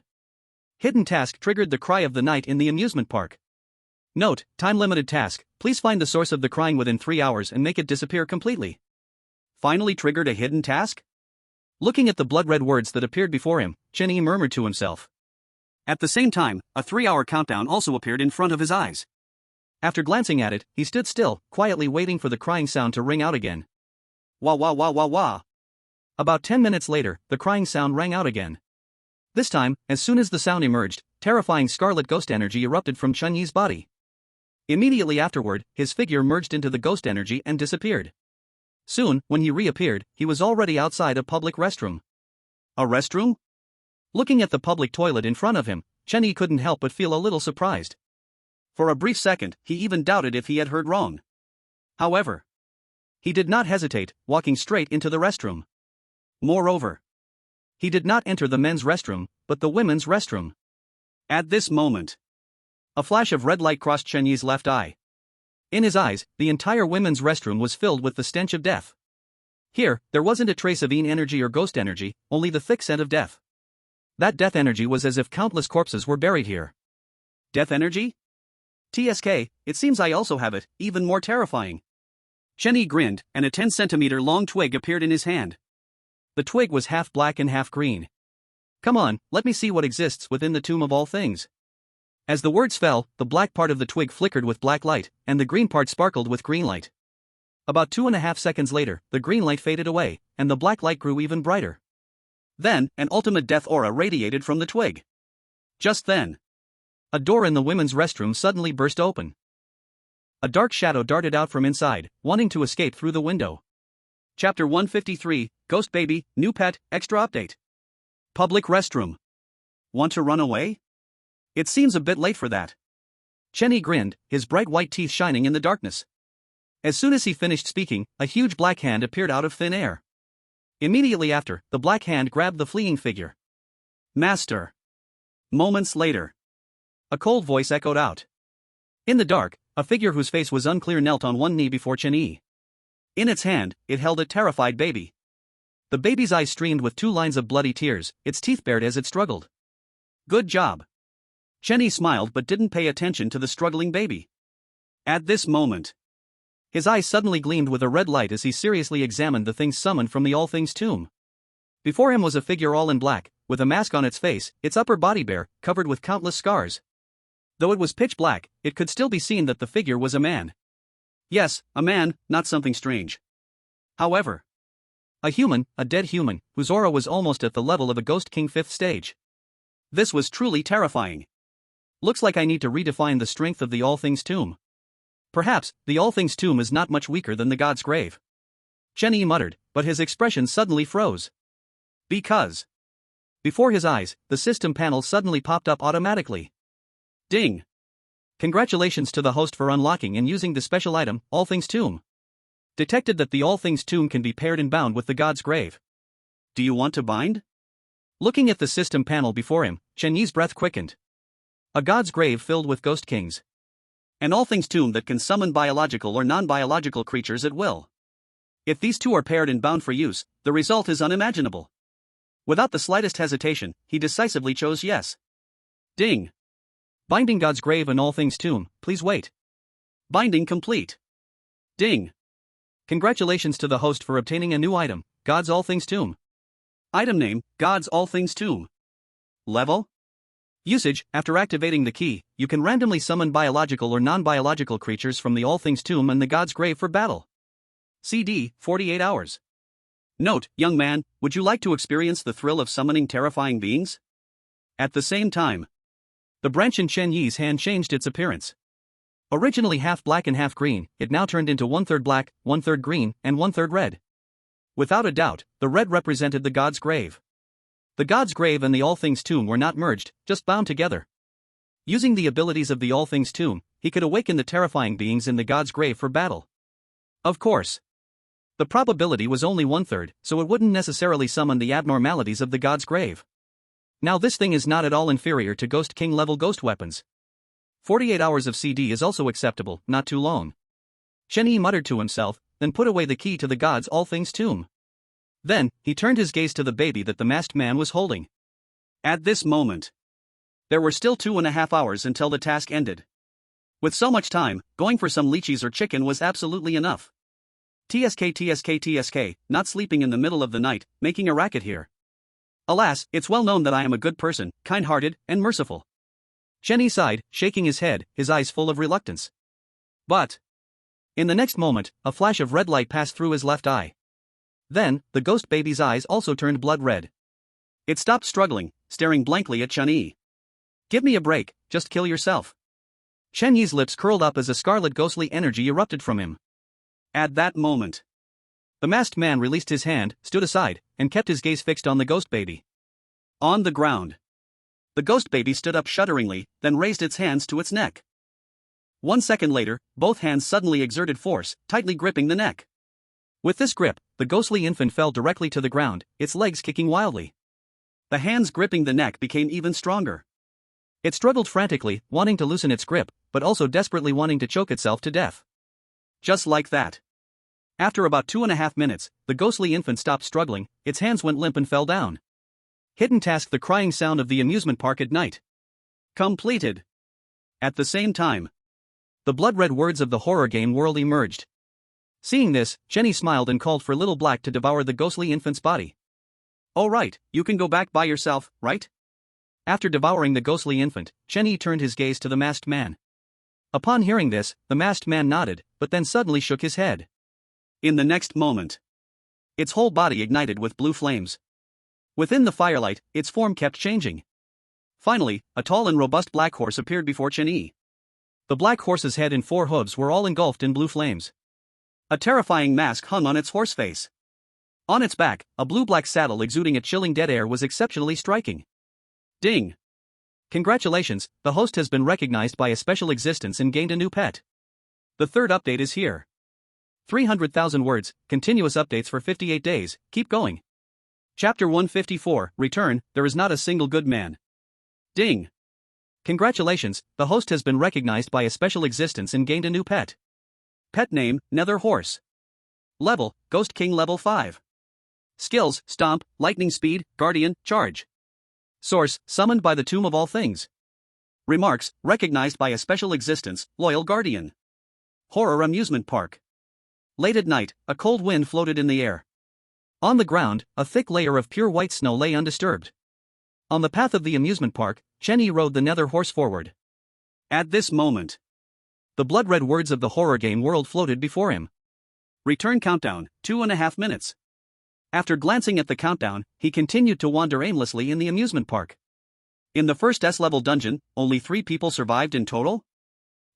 Hidden task triggered the cry of the night in the amusement park. Note, time-limited task, please find the source of the crying within 3 hours and make it disappear completely. Finally triggered a hidden task? Looking at the blood-red words that appeared before him, Chen-Yi murmured to himself. At the same time, a 3-hour countdown also appeared in front of his eyes. After glancing at it, he stood still, quietly waiting for the crying sound to ring out again. Wah wah wah wah wah. About 10 minutes later, the crying sound rang out again. This time, as soon as the sound emerged, terrifying scarlet ghost energy erupted from Chen-Yi's body. Immediately afterward, his figure merged into the ghost energy and disappeared. Soon, when he reappeared, he was already outside a public restroom. A restroom? Looking at the public toilet in front of him, Chen-Yi couldn't help but feel a little surprised. For a brief second, he even doubted if he had heard wrong. However, he did not hesitate, walking straight into the restroom. Moreover, he did not enter the men's restroom, but the women's restroom. At this moment, a flash of red light crossed Chen-Yi's left eye. In his eyes, the entire women's restroom was filled with the stench of death. Here, there wasn't a trace of energy or ghost energy, only the thick scent of death. That death energy was as if countless corpses were buried here. Death energy? TSK, it seems I also have it, even more terrifying. Chen-Yi grinned, and a 10-centimeter long twig appeared in his hand. The twig was half black and half green. Come on, let me see what exists within the tomb of all things. As the words fell, the black part of the twig flickered with black light, and the green part sparkled with green light. About 2.5 seconds later, the green light faded away, and the black light grew even brighter. Then, an ultimate death aura radiated from the twig. Just then, a door in the women's restroom suddenly burst open. A dark shadow darted out from inside, wanting to escape through the window. Chapter 153, Ghost Baby, New Pet, Extra Update. Public restroom. Want to run away? It seems a bit late for that. Chen-Yi grinned, his bright white teeth shining in the darkness. As soon as he finished speaking, a huge black hand appeared out of thin air. Immediately after, the black hand grabbed the fleeing figure. Master. Moments later, a cold voice echoed out. In the dark, a figure whose face was unclear knelt on one knee before Chen-Yi. In its hand, it held a terrified baby. The baby's eyes streamed with 2 lines of bloody tears, its teeth bared as it struggled. Good job. Chen-Yi smiled but didn't pay attention to the struggling baby. At this moment, his eyes suddenly gleamed with a red light as he seriously examined the things summoned from the All Things tomb. Before him was a figure all in black, with a mask on its face, its upper body bare, covered with countless scars. Though it was pitch black, it could still be seen that the figure was a man. Yes, a man, not something strange. However, a human, a dead human, whose aura was almost at the level of a Ghost King 5th stage. This was truly terrifying. Looks like I need to redefine the strength of the All Things tomb. Perhaps, the All Things tomb is not much weaker than the God's grave. Chen-Yi muttered, but his expression suddenly froze. Because before his eyes, the system panel suddenly popped up automatically. Ding! Congratulations to the host for unlocking and using the special item, All Things Tomb. Detected that the All Things Tomb can be paired and bound with the God's grave. Do you want to bind? Looking at the system panel before him, Chen-Yi's breath quickened. A God's grave filled with Ghost Kings. An All Things Tomb that can summon biological or non-biological creatures at will. If these two are paired and bound for use, the result is unimaginable. Without the slightest hesitation, he decisively chose yes. Ding! Binding God's grave and All Things Tomb, please wait. Binding complete. Ding! Congratulations to the host for obtaining a new item, God's All Things Tomb. Item name, God's All Things Tomb. Level? Usage, after activating the key, you can randomly summon biological or non-biological creatures from the All Things Tomb and the God's Grave for battle. CD, 48 hours. Note, young man, would you like to experience the thrill of summoning terrifying beings? At the same time, the branch in Chen-Yi's hand changed its appearance. Originally half black and half green, it now turned into 1/3 black, 1/3 green, and 1/3 red. Without a doubt, the red represented the God's Grave. The God's Grave and the All Things Tomb were not merged, just bound together. Using the abilities of the All Things Tomb, he could awaken the terrifying beings in the God's Grave for battle. Of course, the probability was only 1/3, so it wouldn't necessarily summon the abnormalities of the God's Grave. Now this thing is not at all inferior to Ghost King level ghost weapons. 48 hours of CD is also acceptable, not too long. Chen-Yi muttered to himself, then put away the key to the God's All Things Tomb. Then, he turned his gaze to the baby that the masked man was holding. At this moment, there were still 2.5 hours until the task ended. With so much time, going for some lychees or chicken was absolutely enough. TSK, not sleeping in the middle of the night, making a racket here. Alas, it's well known that I am a good person, kind-hearted, and merciful. Chen Yi sighed, shaking his head, his eyes full of reluctance. But in the next moment, a flash of red light passed through his left eye. Then, the ghost baby's eyes also turned blood red. It stopped struggling, staring blankly at Chen Yi. Give me a break, just kill yourself. Chen Yi's lips curled up as a scarlet ghostly energy erupted from him. At that moment, the masked man released his hand, stood aside, and kept his gaze fixed on the ghost baby. On the ground, the ghost baby stood up shudderingly, then raised its hands to its neck. 1 second later, both hands suddenly exerted force, tightly gripping the neck. With this grip, the ghostly infant fell directly to the ground, its legs kicking wildly. The hands gripping the neck became even stronger. It struggled frantically, wanting to loosen its grip, but also desperately wanting to choke itself to death. Just like that. After about 2.5 minutes, the ghostly infant stopped struggling, its hands went limp and fell down. Hidden task: the crying sound of the amusement park at night. Completed. At the same time, the blood-red words of the horror game world emerged. Seeing this, Chen Yi smiled and called for Little Black to devour the ghostly infant's body. Oh right, you can go back by yourself, right? After devouring the ghostly infant, Chen Yi turned his gaze to the masked man. Upon hearing this, the masked man nodded, but then suddenly shook his head. In the next moment, its whole body ignited with blue flames. Within the firelight, its form kept changing. Finally, a tall and robust black horse appeared before Chen Yi. The black horse's head and 4 hooves were all engulfed in blue flames. A terrifying mask hung on its horse face. On its back, a blue-black saddle exuding a chilling dead air was exceptionally striking. Ding! Congratulations, the host has been recognized by a special existence and gained a new pet. The third update is here. 300,000 words, continuous updates for 58 days, keep going. Chapter 154, Return, there is not a single good man. Ding! Congratulations, the host has been recognized by a special existence and gained a new pet. Pet name, Nether Horse. Level, Ghost King level 5. Skills, Stomp, Lightning Speed, Guardian, Charge. Source, summoned by the Tomb of All Things. Remarks, recognized by a special existence, Loyal Guardian. Horror Amusement Park. Late at night, a cold wind floated in the air. On the ground, a thick layer of pure white snow lay undisturbed. On the path of the amusement park, Chen Yi rode the Nether Horse forward. At this moment, the blood-red words of the horror game world floated before him. Return countdown, 2.5 minutes. After glancing at the countdown, he continued to wander aimlessly in the amusement park. In the first S-level dungeon, only 3 people survived in total?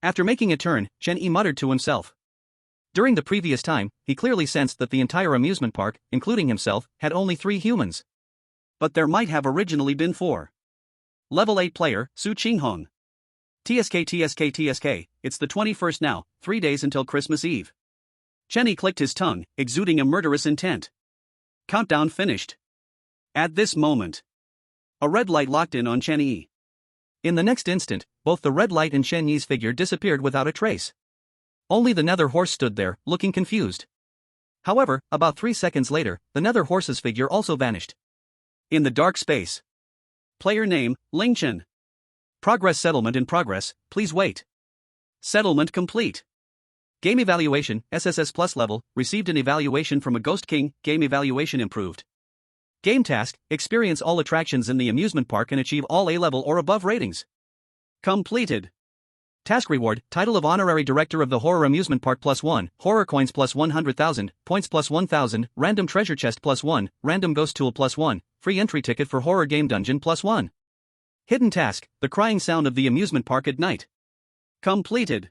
After making a turn, Chen Yi muttered to himself. During the previous time, he clearly sensed that the entire amusement park, including himself, had only 3 humans. But there might have originally been 4. Level 8 player, Su Qinghong. TSK, it's the 21st now, 3 days until Christmas Eve. Chen Yi clicked his tongue, exuding a murderous intent. Countdown finished. At this moment, a red light locked in on Chen Yi. In the next instant, both the red light and Chen Yi's figure disappeared without a trace. Only the Nether Horse stood there, looking confused. However, about 3 seconds later, the Nether Horse's figure also vanished. In the dark space. Player name, Ling Chen. Progress settlement in progress, please wait. Settlement complete. Game evaluation, SSS plus level, received an evaluation from a Ghost King, game evaluation improved. Game task, experience all attractions in the amusement park and achieve all A-level or above ratings. Completed. Task reward, title of honorary director of the horror amusement park +1, horror coins +100,000, points +1,000, random treasure chest +1, random ghost tool +1, free entry ticket for horror game dungeon +1. Hidden task, the crying sound of the amusement park at night. Completed.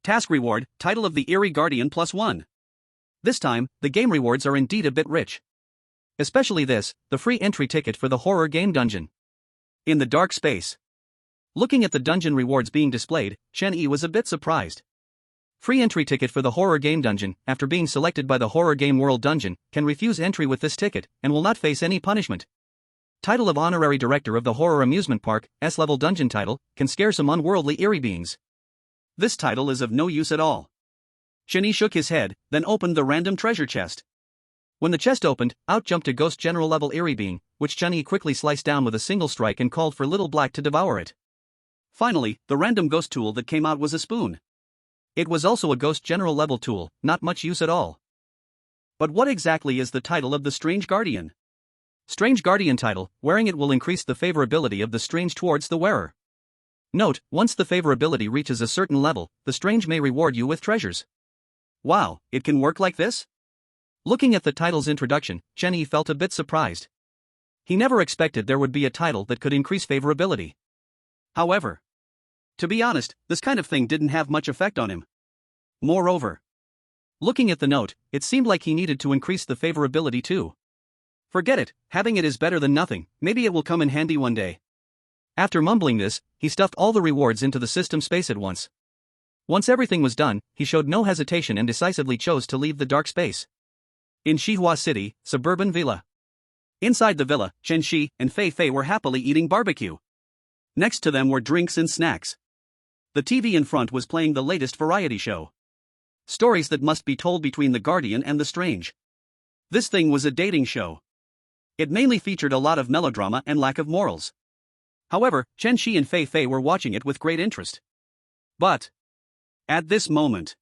Task reward, title of the eerie guardian +1. This time, the game rewards are indeed a bit rich. Especially this, the free entry ticket for the horror game dungeon. In the dark space. Looking at the dungeon rewards being displayed, Chen Yi was a bit surprised. Free entry ticket for the horror game dungeon, after being selected by the horror game world dungeon, can refuse entry with this ticket, and will not face any punishment. Title of honorary director of the horror amusement park, S-level dungeon title, can scare some unworldly eerie beings. This title is of no use at all. Chen Yi shook his head, then opened the random treasure chest. When the chest opened, out jumped a ghost general level eerie being, which Chen quickly sliced down with a single strike and called for Little Black to devour it. Finally, the random ghost tool that came out was a spoon. It was also a ghost general level tool, not much use at all. But what exactly is the title of the Strange Guardian? Strange Guardian title, wearing it will increase the favorability of the strange towards the wearer. Note, once the favorability reaches a certain level, the strange may reward you with treasures. Wow, it can work like this? Looking at the title's introduction, Chen felt a bit surprised. He never expected there would be a title that could increase favorability. However, to be honest, this kind of thing didn't have much effect on him. Moreover, looking at the note, it seemed like he needed to increase the favorability too. Forget it, having it is better than nothing, maybe it will come in handy one day. After mumbling this, he stuffed all the rewards into the system space at once. Once everything was done, he showed no hesitation and decisively chose to leave the dark space. In Xihua City, suburban villa. Inside the villa, Chen Shi and Fei Fei were happily eating barbecue. Next to them were drinks and snacks. The TV in front was playing the latest variety show. Stories that must be told between the Guardian and the Strange. This thing was a dating show. It mainly featured a lot of melodrama and lack of morals. However, Chen Shi and Fei Fei were watching it with great interest. But at this moment,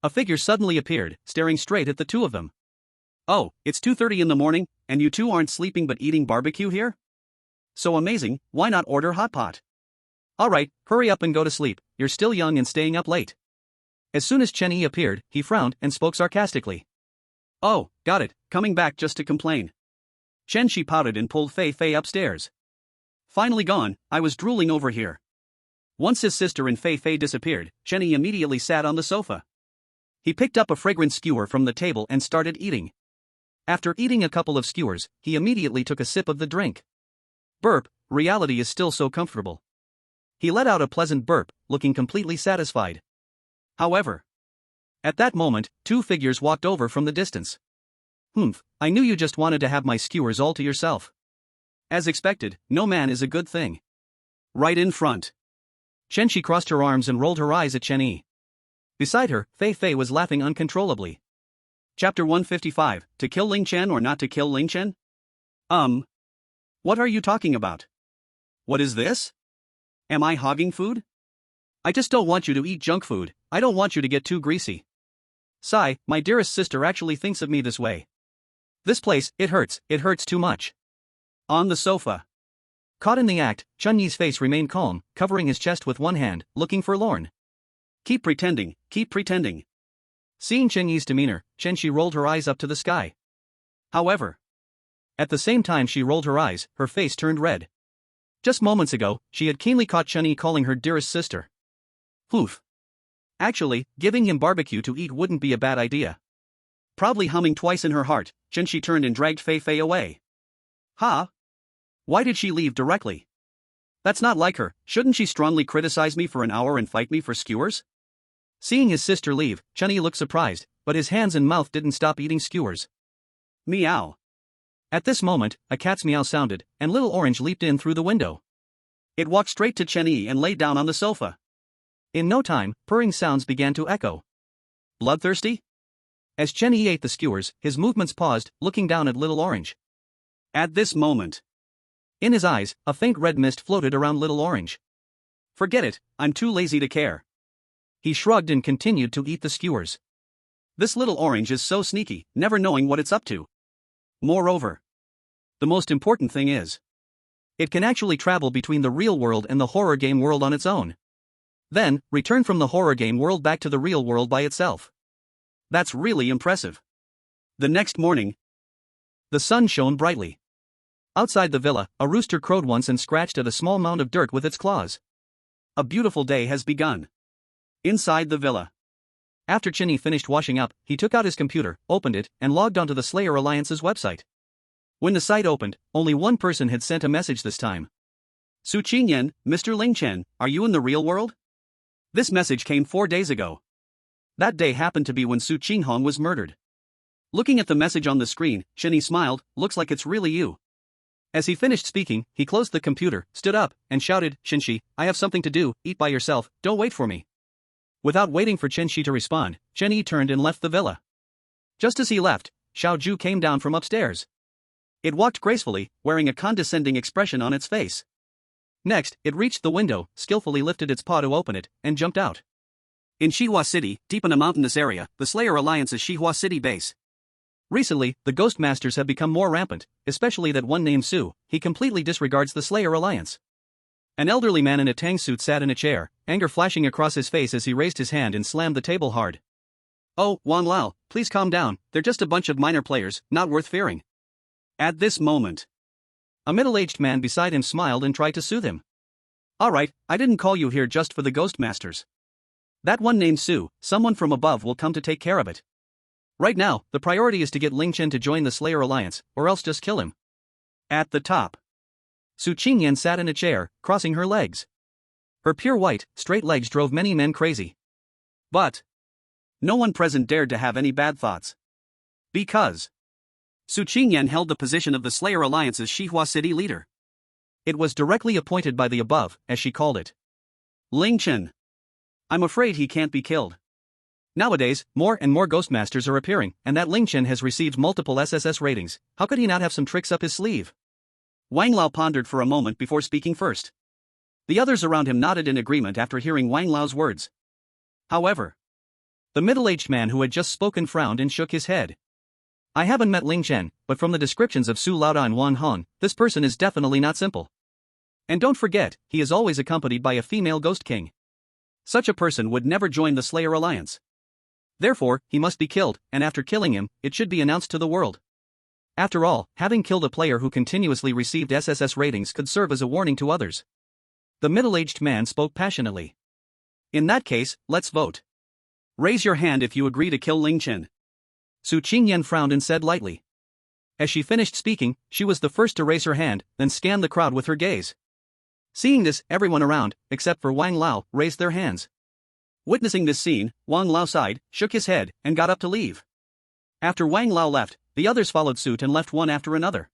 a figure suddenly appeared, staring straight at the two of them. Oh, it's 2:30 in the morning, and you two aren't sleeping but eating barbecue here? So amazing, why not order hot pot? Alright, hurry up and go to sleep, you're still young and staying up late. As soon as Chen appeared, he frowned and spoke sarcastically. Oh, got it, coming back just to complain. Chen Shi pouted and pulled Fei Fei upstairs. Finally gone, I was drooling over here. Once his sister and Fei Fei disappeared, Chen immediately sat on the sofa. He picked up a fragrant skewer from the table and started eating. After eating a couple of skewers, he immediately took a sip of the drink. Burp, reality is still so comfortable. He let out a pleasant burp, looking completely satisfied. However, at that moment, two figures walked over from the distance. Humph, I knew you just wanted to have my skewers all to yourself. As expected, no man is a good thing. Right in front. Chen Shi crossed her arms and rolled her eyes at Chen. Beside her, Fei Fei was laughing uncontrollably. Chapter 155, To Kill Ling Chen or Not to Kill Ling Chen? What are you talking about? What is this? Am I hogging food? I just don't want you to eat junk food, I don't want you to get too greasy. Sigh, my dearest sister actually thinks of me this way. This place, it hurts too much. On the sofa. Caught in the act, Chun Yi's face remained calm, covering his chest with one hand, looking forlorn. Keep pretending, keep pretending. Seeing Chen Yi's demeanor, Chen Shi rolled her eyes up to the sky. However, at the same time she rolled her eyes, her face turned red. Just moments ago, she had keenly caught Chen Yi calling her dearest sister. Oof. Actually, giving him barbecue to eat wouldn't be a bad idea. Proudly humming twice in her heart, Chen Shi turned and dragged Fei Fei away. Huh? Why did she leave directly? That's not like her, shouldn't she strongly criticize me for an hour and fight me for skewers? Seeing his sister leave, Chen Yi looked surprised, but his hands and mouth didn't stop eating skewers. Meow. At this moment, a cat's meow sounded, and Little Orange leaped in through the window. It walked straight to Chen Yi and lay down on the sofa. In no time, purring sounds began to echo. Bloodthirsty? As Chen Yi ate the skewers, his movements paused, looking down at Little Orange. At this moment, in his eyes, a faint red mist floated around Little Orange. Forget it, I'm too lazy to care. He shrugged and continued to eat the skewers. This Little Orange is so sneaky, never knowing what it's up to. Moreover, the most important thing is, it can actually travel between the real world and the horror game world on its own. Then, return from the horror game world back to the real world by itself. That's really impressive. The next morning, the sun shone brightly. Outside the villa, a rooster crowed once and scratched at a small mound of dirt with its claws. A beautiful day has begun. Inside the villa. After Chen Yi finished washing up, he took out his computer, opened it, and logged onto the Slayer Alliance's website. When the site opened, only one person had sent a message this time. Su Qingyan, Mr. Ling Chen, are you in the real world? This message came 4 days ago. That day happened to be when Su Qinghong was murdered. Looking at the message on the screen, Chen Yi smiled, looks like it's really you. As he finished speaking, he closed the computer, stood up, and shouted, Chen Shi, I have something to do, eat by yourself, don't wait for me. Without waiting for Chen Shi to respond, Chen Yi turned and left the villa. Just as he left, Xiaoju came down from upstairs. It walked gracefully, wearing a condescending expression on its face. Next, it reached the window, skillfully lifted its paw to open it, and jumped out. In Xihua City, deep in a mountainous area, the Slayer Alliance's Xihua City base. Recently, the Ghost Masters have become more rampant, especially that one named Su. He completely disregards the Slayer Alliance. An elderly man in a tang suit sat in a chair, anger flashing across his face as he raised his hand and slammed the table hard. "Oh, Wang Lao, please calm down, they're just a bunch of minor players, not worth fearing." At this moment, a middle-aged man beside him smiled and tried to soothe him. "Alright, I didn't call you here just for the Ghost Masters. That one named Su, someone from above will come to take care of it. Right now, the priority is to get Ling Chen to join the Slayer Alliance, or else just kill him." At the top, Su Qingyan sat in a chair, crossing her legs. Her pure white, straight legs drove many men crazy. But no one present dared to have any bad thoughts. Because Su Qingyan held the position of the Slayer Alliance's Xihua City leader. It was directly appointed by the above, as she called it. Ling Chen. I'm afraid he can't be killed. Nowadays, more and more Ghost Masters are appearing, and that Ling Chen has received multiple SSS ratings. How could he not have some tricks up his sleeve? Wang Lao pondered for a moment before speaking first. The others around him nodded in agreement after hearing Wang Lao's words. However, the middle-aged man who had just spoken frowned and shook his head. "I haven't met Ling Chen, but from the descriptions of Su Laoda and Wan Hong, this person is definitely not simple. And don't forget, he is always accompanied by a female Ghost King. Such a person would never join the Slayer Alliance. Therefore, he must be killed, and after killing him, it should be announced to the world. After all, having killed a player who continuously received SSS ratings could serve as a warning to others." The middle-aged man spoke passionately. "In that case, let's vote. Raise your hand if you agree to kill Ling Chen." Su Qingyan frowned and said lightly. As she finished speaking, she was the first to raise her hand, then scanned the crowd with her gaze. Seeing this, everyone around, except for Wang Lao, raised their hands. Witnessing this scene, Wang Lao sighed, shook his head, and got up to leave. After Wang Lao left, the others followed suit and left one after another.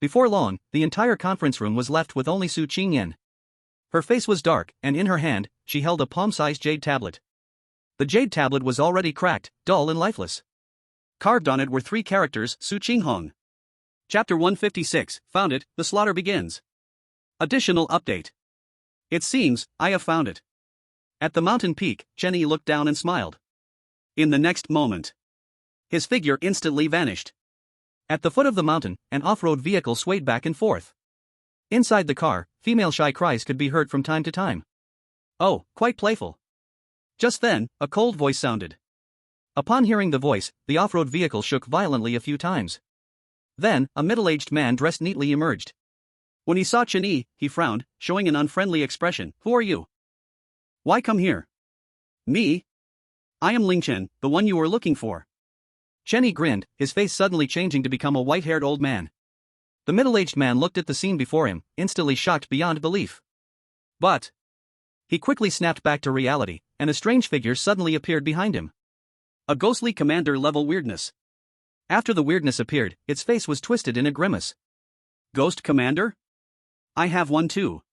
Before long, the entire conference room was left with only Su Qingyan. Her face was dark, and in her hand, she held a palm-sized jade tablet. The jade tablet was already cracked, dull and lifeless. Carved on it were 3 characters: Su Qinghong. Chapter 156, Found It, The Slaughter Begins. Additional update. It seems, I have found it. At the mountain peak, Chen Yi looked down and smiled. In the next moment, his figure instantly vanished. At the foot of the mountain, an off-road vehicle swayed back and forth. Inside the car, female shy cries could be heard from time to time. Oh, quite playful. Just then, a cold voice sounded. Upon hearing the voice, the off-road vehicle shook violently a few times. Then, a middle-aged man dressed neatly emerged. When he saw Chen Yi, he frowned, showing an unfriendly expression. "Who are you? Why come here?" "Me? I am Ling Chen, the one you were looking for." Chen Yi grinned, his face suddenly changing to become a white-haired old man. The middle-aged man looked at the scene before him, instantly shocked beyond belief. But he quickly snapped back to reality, and a strange figure suddenly appeared behind him. A ghostly commander-level weirdness. After the weirdness appeared, its face was twisted in a grimace. "Ghost Commander? I have one too."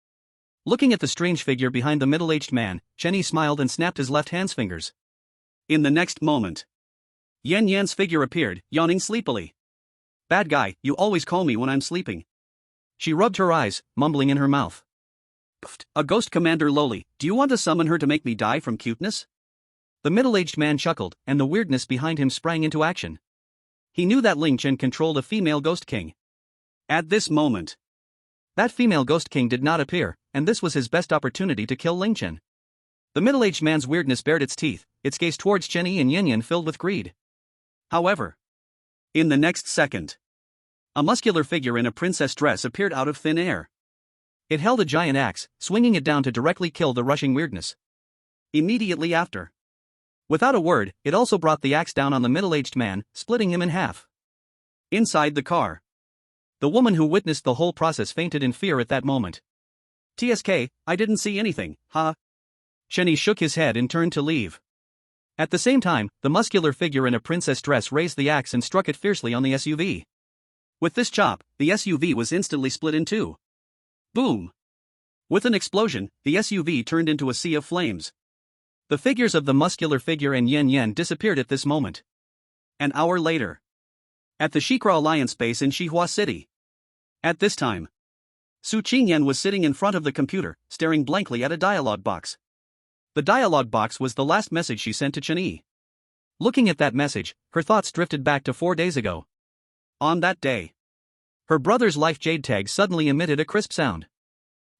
Looking at the strange figure behind the middle-aged man, Chen Yi smiled and snapped his left hand's fingers. In the next moment, Yan Yan's figure appeared, yawning sleepily. "Bad guy, you always call me when I'm sleeping." She rubbed her eyes, mumbling in her mouth. "Pfft, a Ghost Commander lowly, do you want to summon her to make me die from cuteness?" The middle-aged man chuckled, and the weirdness behind him sprang into action. He knew that Ling Chen controlled a female Ghost King. At this moment, that female Ghost King did not appear, and this was his best opportunity to kill Ling Chen. The middle-aged man's weirdness bared its teeth, its gaze towards Chen Yi and Yin Yan filled with greed. However, in the next second, a muscular figure in a princess dress appeared out of thin air. It held a giant axe, swinging it down to directly kill the rushing weirdness. Immediately after, without a word, it also brought the axe down on the middle-aged man, splitting him in half. Inside the car, the woman who witnessed the whole process fainted in fear at that moment. "TSK, I didn't see anything, huh?" Chen Yi shook his head and turned to leave. At the same time, the muscular figure in a princess dress raised the axe and struck it fiercely on the SUV. With this chop, the SUV was instantly split in two. Boom! With an explosion, the SUV turned into a sea of flames. The figures of the muscular figure and Yen Yen disappeared at this moment. An hour later, At the Shikra Alliance base in Xihua City. At this time, Su Qingyan was sitting in front of the computer, staring blankly at a dialogue box. The dialogue box was the last message she sent to Chen Yi. Looking at that message, her thoughts drifted back to 4 days ago. On that day, her brother's life jade tag suddenly emitted a crisp sound.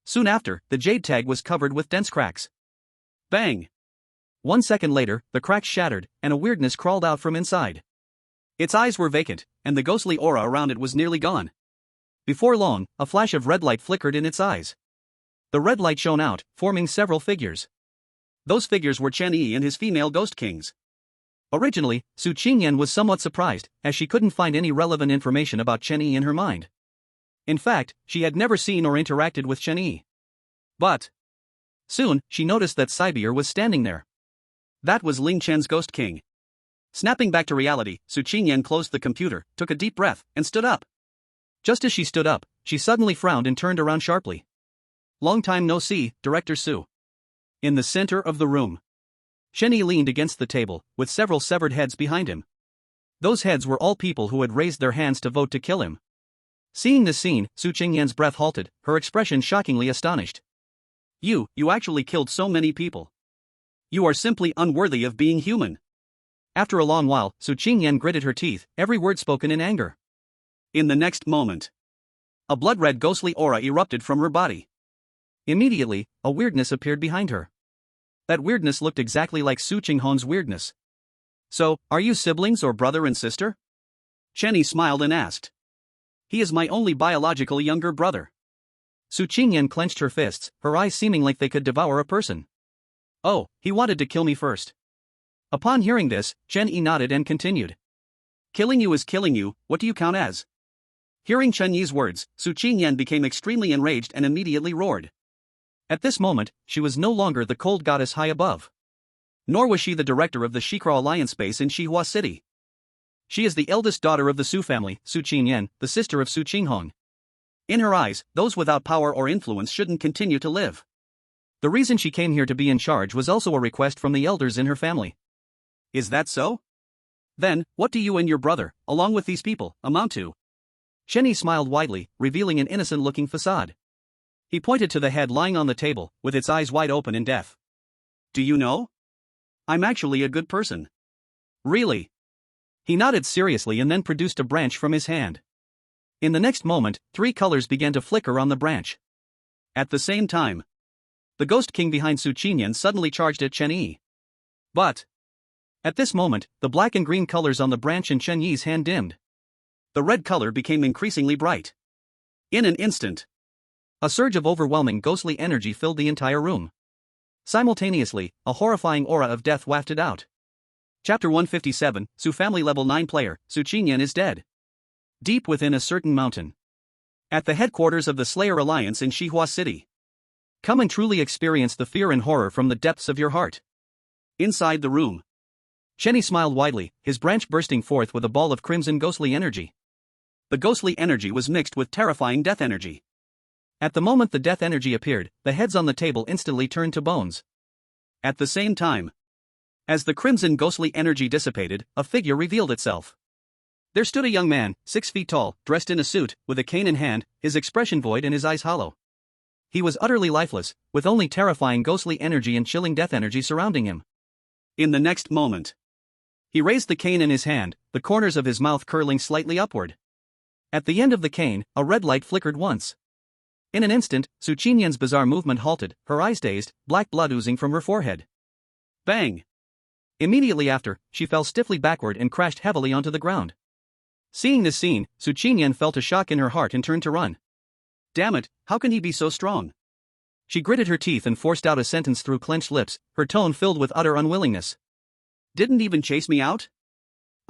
Soon after, the jade tag was covered with dense cracks. Bang! 1 second later, the cracks shattered, and a weirdness crawled out from inside. Its eyes were vacant, and the ghostly aura around it was nearly gone. Before long, a flash of red light flickered in its eyes. The red light shone out, forming several figures. Those figures were Chen Yi and his female ghost kings. Originally, Su Qingyan was somewhat surprised, as she couldn't find any relevant information about Chen Yi in her mind. In fact, she had never seen or interacted with Chen Yi. But soon, she noticed that Cybier was standing there. That was Ling Chen's ghost king. Snapping back to reality, Su Qingyan closed the computer, took a deep breath, and stood up. Just as she stood up, she suddenly frowned and turned around sharply. Long time no see, Director Su. In the center of the room, Chen Yi leaned against the table, with several severed heads behind him. Those heads were all people who had raised their hands to vote to kill him. Seeing this scene, Su Qingyan's breath halted, her expression shockingly astonished. You actually killed so many people. You are simply unworthy of being human. After a long while, Su Qingyan gritted her teeth, every word spoken in anger. In the next moment, a blood-red ghostly aura erupted from her body. Immediately, a weirdness appeared behind her. That weirdness looked exactly like Su Qinghong's weirdness. So, are you siblings or brother and sister? Chen Yi smiled and asked. He is my only biological younger brother. Su Qingyan clenched her fists, her eyes seeming like they could devour a person. Oh, he wanted to kill me first. Upon hearing this, Chen Yi nodded and continued. Killing you is killing you, what do you count as? Hearing Chen Yi's words, Su Qingyan became extremely enraged and immediately roared. At this moment, she was no longer the cold goddess high above. Nor was she the director of the Shikra Alliance base in Xihua City. She is the eldest daughter of the Su family, Su Qingyan, the sister of Su Qinghong. In her eyes, those without power or influence shouldn't continue to live. The reason she came here to be in charge was also a request from the elders in her family. Is that so? Then, what do you and your brother, along with these people, amount to? Chen Yi smiled widely, revealing an innocent-looking facade. He pointed to the head lying on the table, with its eyes wide open in death. Do you know? I'm actually a good person. Really? He nodded seriously and then produced a branch from his hand. In the next moment, 3 colors began to flicker on the branch. At the same time, the ghost king behind Su Qingyan suddenly charged at Chen Yi. But at this moment, the black and green colors on the branch in Chen Yi's hand dimmed. The red color became increasingly bright. In an instant, a surge of overwhelming ghostly energy filled the entire room. Simultaneously, a horrifying aura of death wafted out. Chapter 157, Su Family Level 9 Player, Su Qingyan is dead. Deep within a certain mountain. At the headquarters of the Slayer Alliance in Xihua City. Come and truly experience the fear and horror from the depths of your heart. Inside the room, Chen Yi smiled widely, his branch bursting forth with a ball of crimson ghostly energy. The ghostly energy was mixed with terrifying death energy. At the moment the death energy appeared, the heads on the table instantly turned to bones. At the same time, as the crimson ghostly energy dissipated, a figure revealed itself. There stood a young man, 6 feet tall, dressed in a suit, with a cane in hand, his expression void and his eyes hollow. He was utterly lifeless, with only terrifying ghostly energy and chilling death energy surrounding him. In the next moment, he raised the cane in his hand, the corners of his mouth curling slightly upward. At the end of the cane, a red light flickered once. In an instant, Su Qingyan's bizarre movement halted, her eyes dazed, black blood oozing from her forehead. Bang! Immediately after, she fell stiffly backward and crashed heavily onto the ground. Seeing this scene, Su Qingyan felt a shock in her heart and turned to run. Damn it, how can he be so strong? She gritted her teeth and forced out a sentence through clenched lips, her tone filled with utter unwillingness. Didn't even chase me out?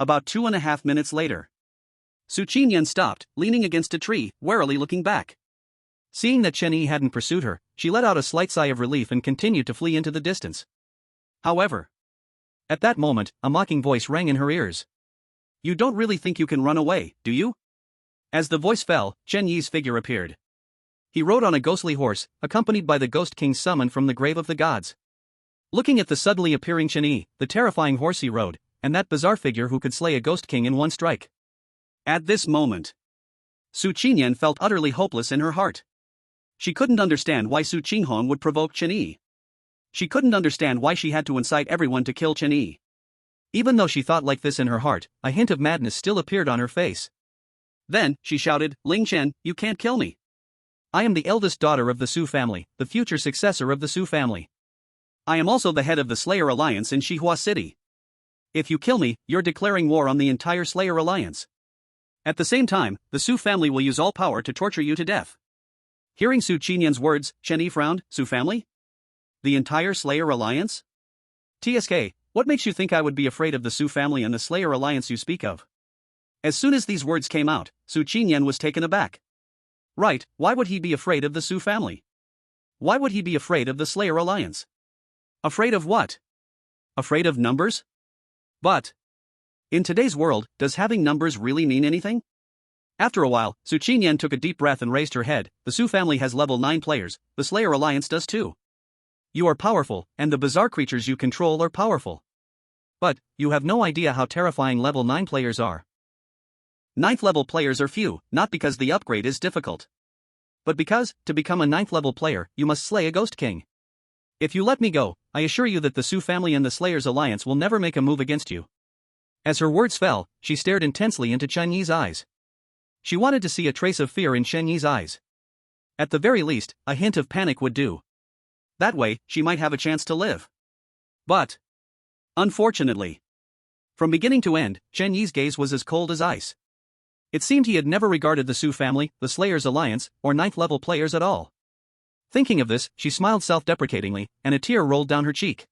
About 2.5 minutes later, Su Qingyan stopped, leaning against a tree, warily looking back. Seeing that Chen Yi hadn't pursued her, she let out a slight sigh of relief and continued to flee into the distance. However, at that moment, a mocking voice rang in her ears. You don't really think you can run away, do you? As the voice fell, Chen Yi's figure appeared. He rode on a ghostly horse, accompanied by the ghost king summoned from the grave of the gods. Looking at the suddenly appearing Chen Yi, the terrifying horse he rode, and that bizarre figure who could slay a ghost king in one strike, At this moment, Su Qingyan felt utterly hopeless in her heart. She couldn't understand why Su Qinghong would provoke Chen Yi. She couldn't understand why she had to incite everyone to kill Chen Yi. Even though she thought like this in her heart, a hint of madness still appeared on her face. Then, she shouted, Ling Chen, you can't kill me. I am the eldest daughter of the Su family, the future successor of the Su family. I am also the head of the Slayer Alliance in Xihua City. If you kill me, you're declaring war on the entire Slayer Alliance. At the same time, the Su family will use all power to torture you to death. Hearing Su Qinyan's words, Chen Yi frowned. Su family? The entire Slayer Alliance? TSK, what makes you think I would be afraid of the Su family and the Slayer Alliance you speak of? As soon as these words came out, Su Qingyan was taken aback. Right, why would he be afraid of the Su family? Why would he be afraid of the Slayer Alliance? Afraid of what? Afraid of numbers? But in today's world, does having numbers really mean anything? After a while, Su Qingyan took a deep breath and raised her head. The Su family has level 9 players, the Slayer Alliance does too. You are powerful, and the bizarre creatures you control are powerful. But you have no idea how terrifying level 9 players are. 9th level players are few, not because the upgrade is difficult, but because, to become a 9th level player, you must slay a Ghost King. If you let me go, I assure you that the Su family and the Slayers Alliance will never make a move against you. As her words fell, she stared intensely into Chen Yi's eyes. She wanted to see a trace of fear in Chen Yi's eyes. At the very least, a hint of panic would do. That way, she might have a chance to live. But unfortunately, from beginning to end, Chen Yi's gaze was as cold as ice. It seemed he had never regarded the Su family, the Slayers Alliance, or 9th level players at all. Thinking of this, she smiled self-deprecatingly, and a tear rolled down her cheek.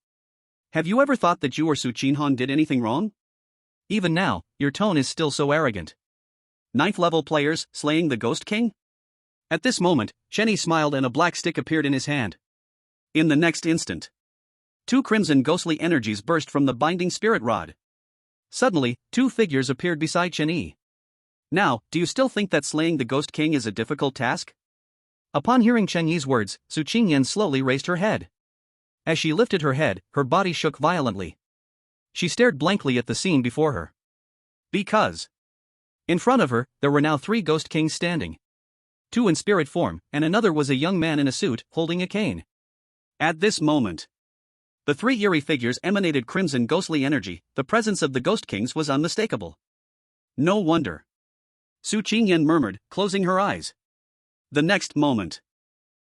Have you ever thought that you or Su Qinghong did anything wrong? Even now, your tone is still so arrogant. 9th level players, slaying the Ghost King? At this moment, Chen Yi smiled and a black stick appeared in his hand. In the next instant, 2 crimson ghostly energies burst from the binding spirit rod. Suddenly, 2 figures appeared beside Chen Yi. Now, do you still think that slaying the Ghost King is a difficult task? Upon hearing Chen Yi's words, Su Qingyan slowly raised her head. As she lifted her head, her body shook violently. She stared blankly at the scene before her. Because in front of her, there were now 3 Ghost Kings standing. 2 in spirit form, and another was a young man in a suit, holding a cane. At this moment, the 3 eerie figures emanated crimson ghostly energy. The presence of the Ghost Kings was unmistakable. No wonder, Su Qingyan murmured, closing her eyes. The next moment,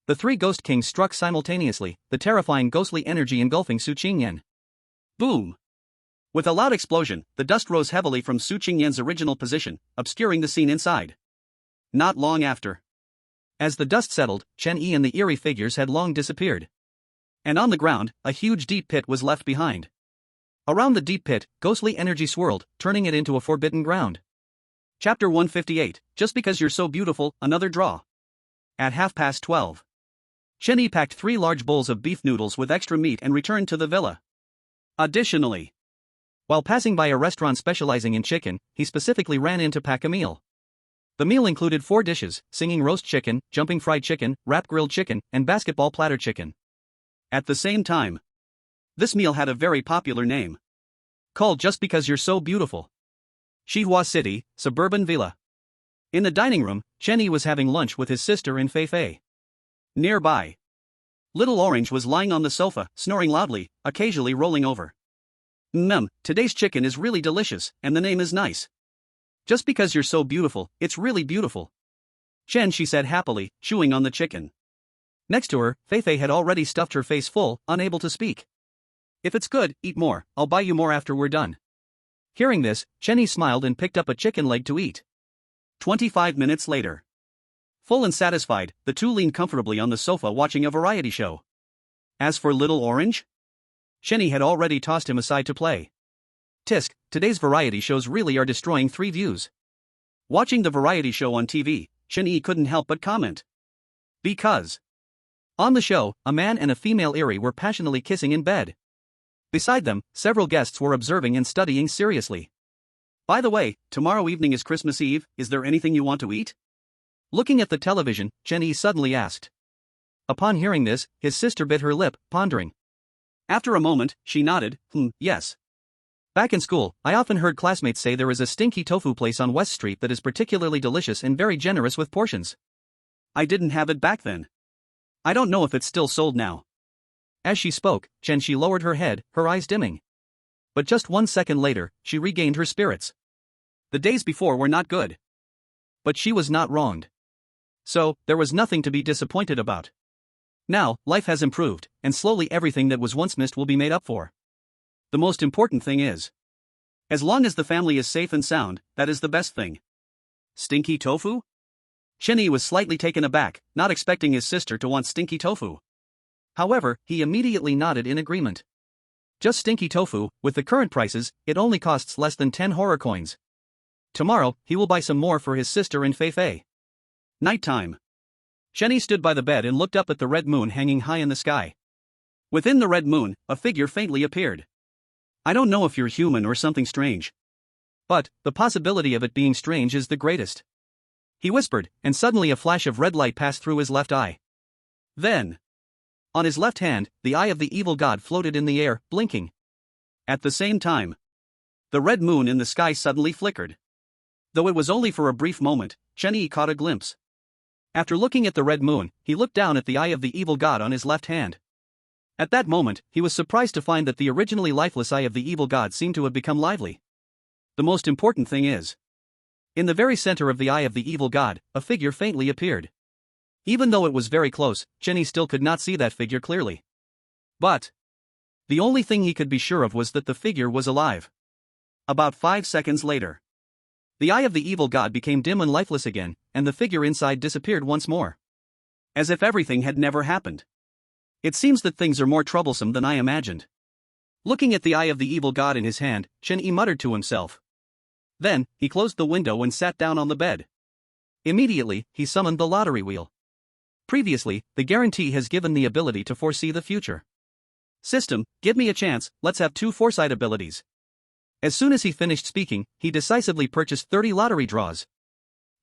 the 3 Ghost Kings struck simultaneously, the terrifying ghostly energy engulfing Su Qingyan. Boom! With a loud explosion, the dust rose heavily from Su Qingyan's original position, obscuring the scene inside. Not long after, as the dust settled, Chen Yi and the eerie figures had long disappeared. And on the ground, a huge deep pit was left behind. Around the deep pit, ghostly energy swirled, turning it into a forbidden ground. Chapter 158, Just Because You're So Beautiful, Another Draw. At 12:30. Chen Yi packed 3 large bowls of beef noodles with extra meat and returned to the villa. Additionally, while passing by a restaurant specializing in chicken, he specifically ran in to pack a meal. The meal included 4 dishes: singing roast chicken, jumping fried chicken, wrap grilled chicken, and basketball platter chicken. At the same time, this meal had a very popular name, called Just Because You're So Beautiful. Xihua City, suburban villa. In the dining room, Chen Yi was having lunch with his sister and Fei Fei. Nearby, Little Orange was lying on the sofa, snoring loudly, occasionally rolling over. Today's chicken is really delicious, and the name is nice. Just because you're so beautiful, it's really beautiful. Chen, she said happily, chewing on the chicken. Next to her, Fei Fei had already stuffed her face full, unable to speak. If it's good, eat more, I'll buy you more after we're done. Hearing this, Chen Yi smiled and picked up a chicken leg to eat. 25 minutes later. Full and satisfied, the 2 leaned comfortably on the sofa watching a variety show. As for Little Orange, Chen Yi had already tossed him aside to play. Tisk, today's variety shows really are destroying 3 views. Watching the variety show on TV, Chen Yi couldn't help but comment. Because on the show, a man and a female eerie were passionately kissing in bed. Beside them, several guests were observing and studying seriously. By the way, tomorrow evening is Christmas Eve, is there anything you want to eat? Looking at the television, Chen Yi suddenly asked. Upon hearing this, his sister bit her lip, pondering. After a moment, she nodded, yes. Back in school, I often heard classmates say there is a stinky tofu place on West Street that is particularly delicious and very generous with portions. I didn't have it back then. I don't know if it's still sold now. As she spoke, She lowered her head, her eyes dimming. But just 1 second later, she regained her spirits. The days before were not good. But she was not wronged. So, there was nothing to be disappointed about. Now, life has improved, and slowly everything that was once missed will be made up for. The most important thing is, as long as the family is safe and sound, that is the best thing. Stinky tofu? Chenny was slightly taken aback, not expecting his sister to want stinky tofu. However, he immediately nodded in agreement. Just stinky tofu, with the current prices, it only costs less than 10 horror coins. Tomorrow, he will buy some more for his sister and Fei Fei. Nighttime. Chenny stood by the bed and looked up at the red moon hanging high in the sky. Within the red moon, a figure faintly appeared. I don't know if you're human or something strange. But, the possibility of it being strange is the greatest. He whispered, and suddenly a flash of red light passed through his left eye. Then, on his left hand, the eye of the evil god floated in the air, blinking. At the same time, the red moon in the sky suddenly flickered. Though it was only for a brief moment, Chenny caught a glimpse. After looking at the red moon, he looked down at the eye of the evil god on his left hand. At that moment, he was surprised to find that the originally lifeless eye of the evil god seemed to have become lively. The most important thing is, in the very center of the eye of the evil god, a figure faintly appeared. Even though it was very close, Chenny still could not see that figure clearly. But the only thing he could be sure of was that the figure was alive. About 5 seconds later, the eye of the evil god became dim and lifeless again, and the figure inside disappeared once more. As if everything had never happened. It seems that things are more troublesome than I imagined. Looking at the eye of the evil god in his hand, Chenny muttered to himself. Then, he closed the window and sat down on the bed. Immediately, he summoned the lottery wheel. Previously, the guarantee has given the ability to foresee the future. System, give me a chance, let's have 2 foresight abilities. As soon as he finished speaking, he decisively purchased 30 lottery draws.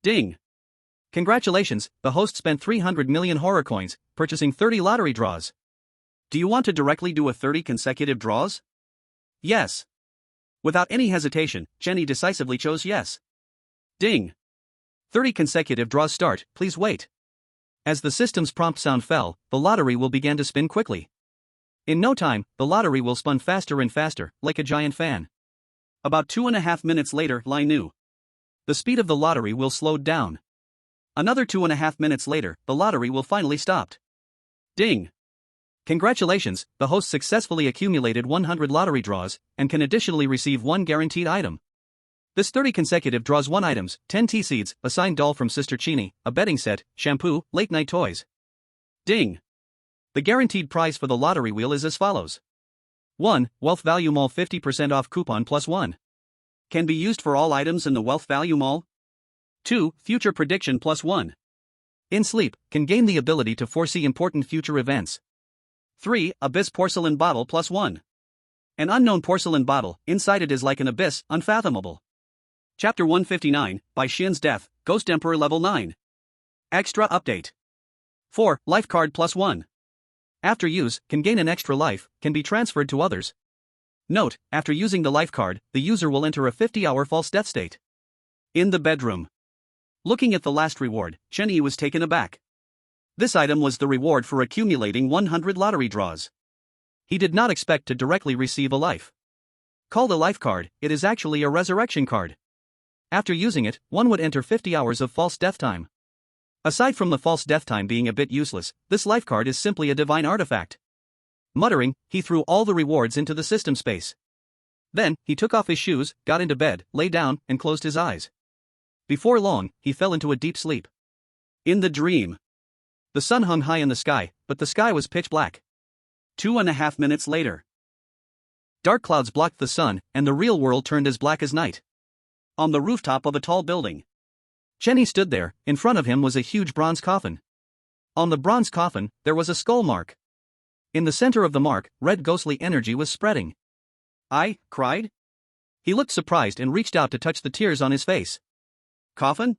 Ding! Congratulations, the host spent 300 million horror coins, purchasing 30 lottery draws. Do you want to directly do a 30 consecutive draws? Yes. Without any hesitation, Chenny decisively chose yes. Ding! 30 consecutive draws start, please wait. As the system's prompt sound fell, the lottery will begin to spin quickly. In no time, the lottery will spin faster and faster, like a giant fan. About 2.5 minutes later, Lai knew. The speed of the lottery will slow down. Another 2.5 minutes later, the lottery will finally stop. Ding! Congratulations, the host successfully accumulated 100 lottery draws, and can additionally receive 1 guaranteed item. This 30 consecutive draws 1 items, 10 tea seeds, a signed doll from Sister Chini, a bedding set, shampoo, late night toys. Ding! The guaranteed prize for the lottery wheel is as follows. 1. Wealth Value Mall 50% off coupon plus 1. Can be used for all items in the Wealth Value Mall. 2. Future Prediction plus 1. In sleep, can gain the ability to foresee important future events. 3. Abyss Porcelain Bottle plus 1. An unknown porcelain bottle, inside it is like an abyss, unfathomable. Chapter 159, by Shin's Death, Ghost Emperor Level 9. Extra Update. 4. Life Card plus 1. After use, can gain an extra life, can be transferred to others. Note, after using the life card, the user will enter a 50-hour false death state. In the bedroom. Looking at the last reward, Chenny was taken aback. This item was the reward for accumulating 100 lottery draws. He did not expect to directly receive a life. Called a life card, it is actually a resurrection card. After using it, one would enter 50 hours of false death time. Aside from the false death time being a bit useless, this life card is simply a divine artifact. Muttering, he threw all the rewards into the system space. Then, he took off his shoes, got into bed, lay down, and closed his eyes. Before long, he fell into a deep sleep. In the dream, the sun hung high in the sky, but the sky was pitch black. 2.5 minutes later, dark clouds blocked the sun, and the real world turned as black as night. On the rooftop of a tall building, Chenny stood there. In front of him was a huge bronze coffin. On the bronze coffin, there was a skull mark. In the center of the mark, red ghostly energy was spreading. I cried? He looked surprised and reached out to touch the tears on his face. Coffin?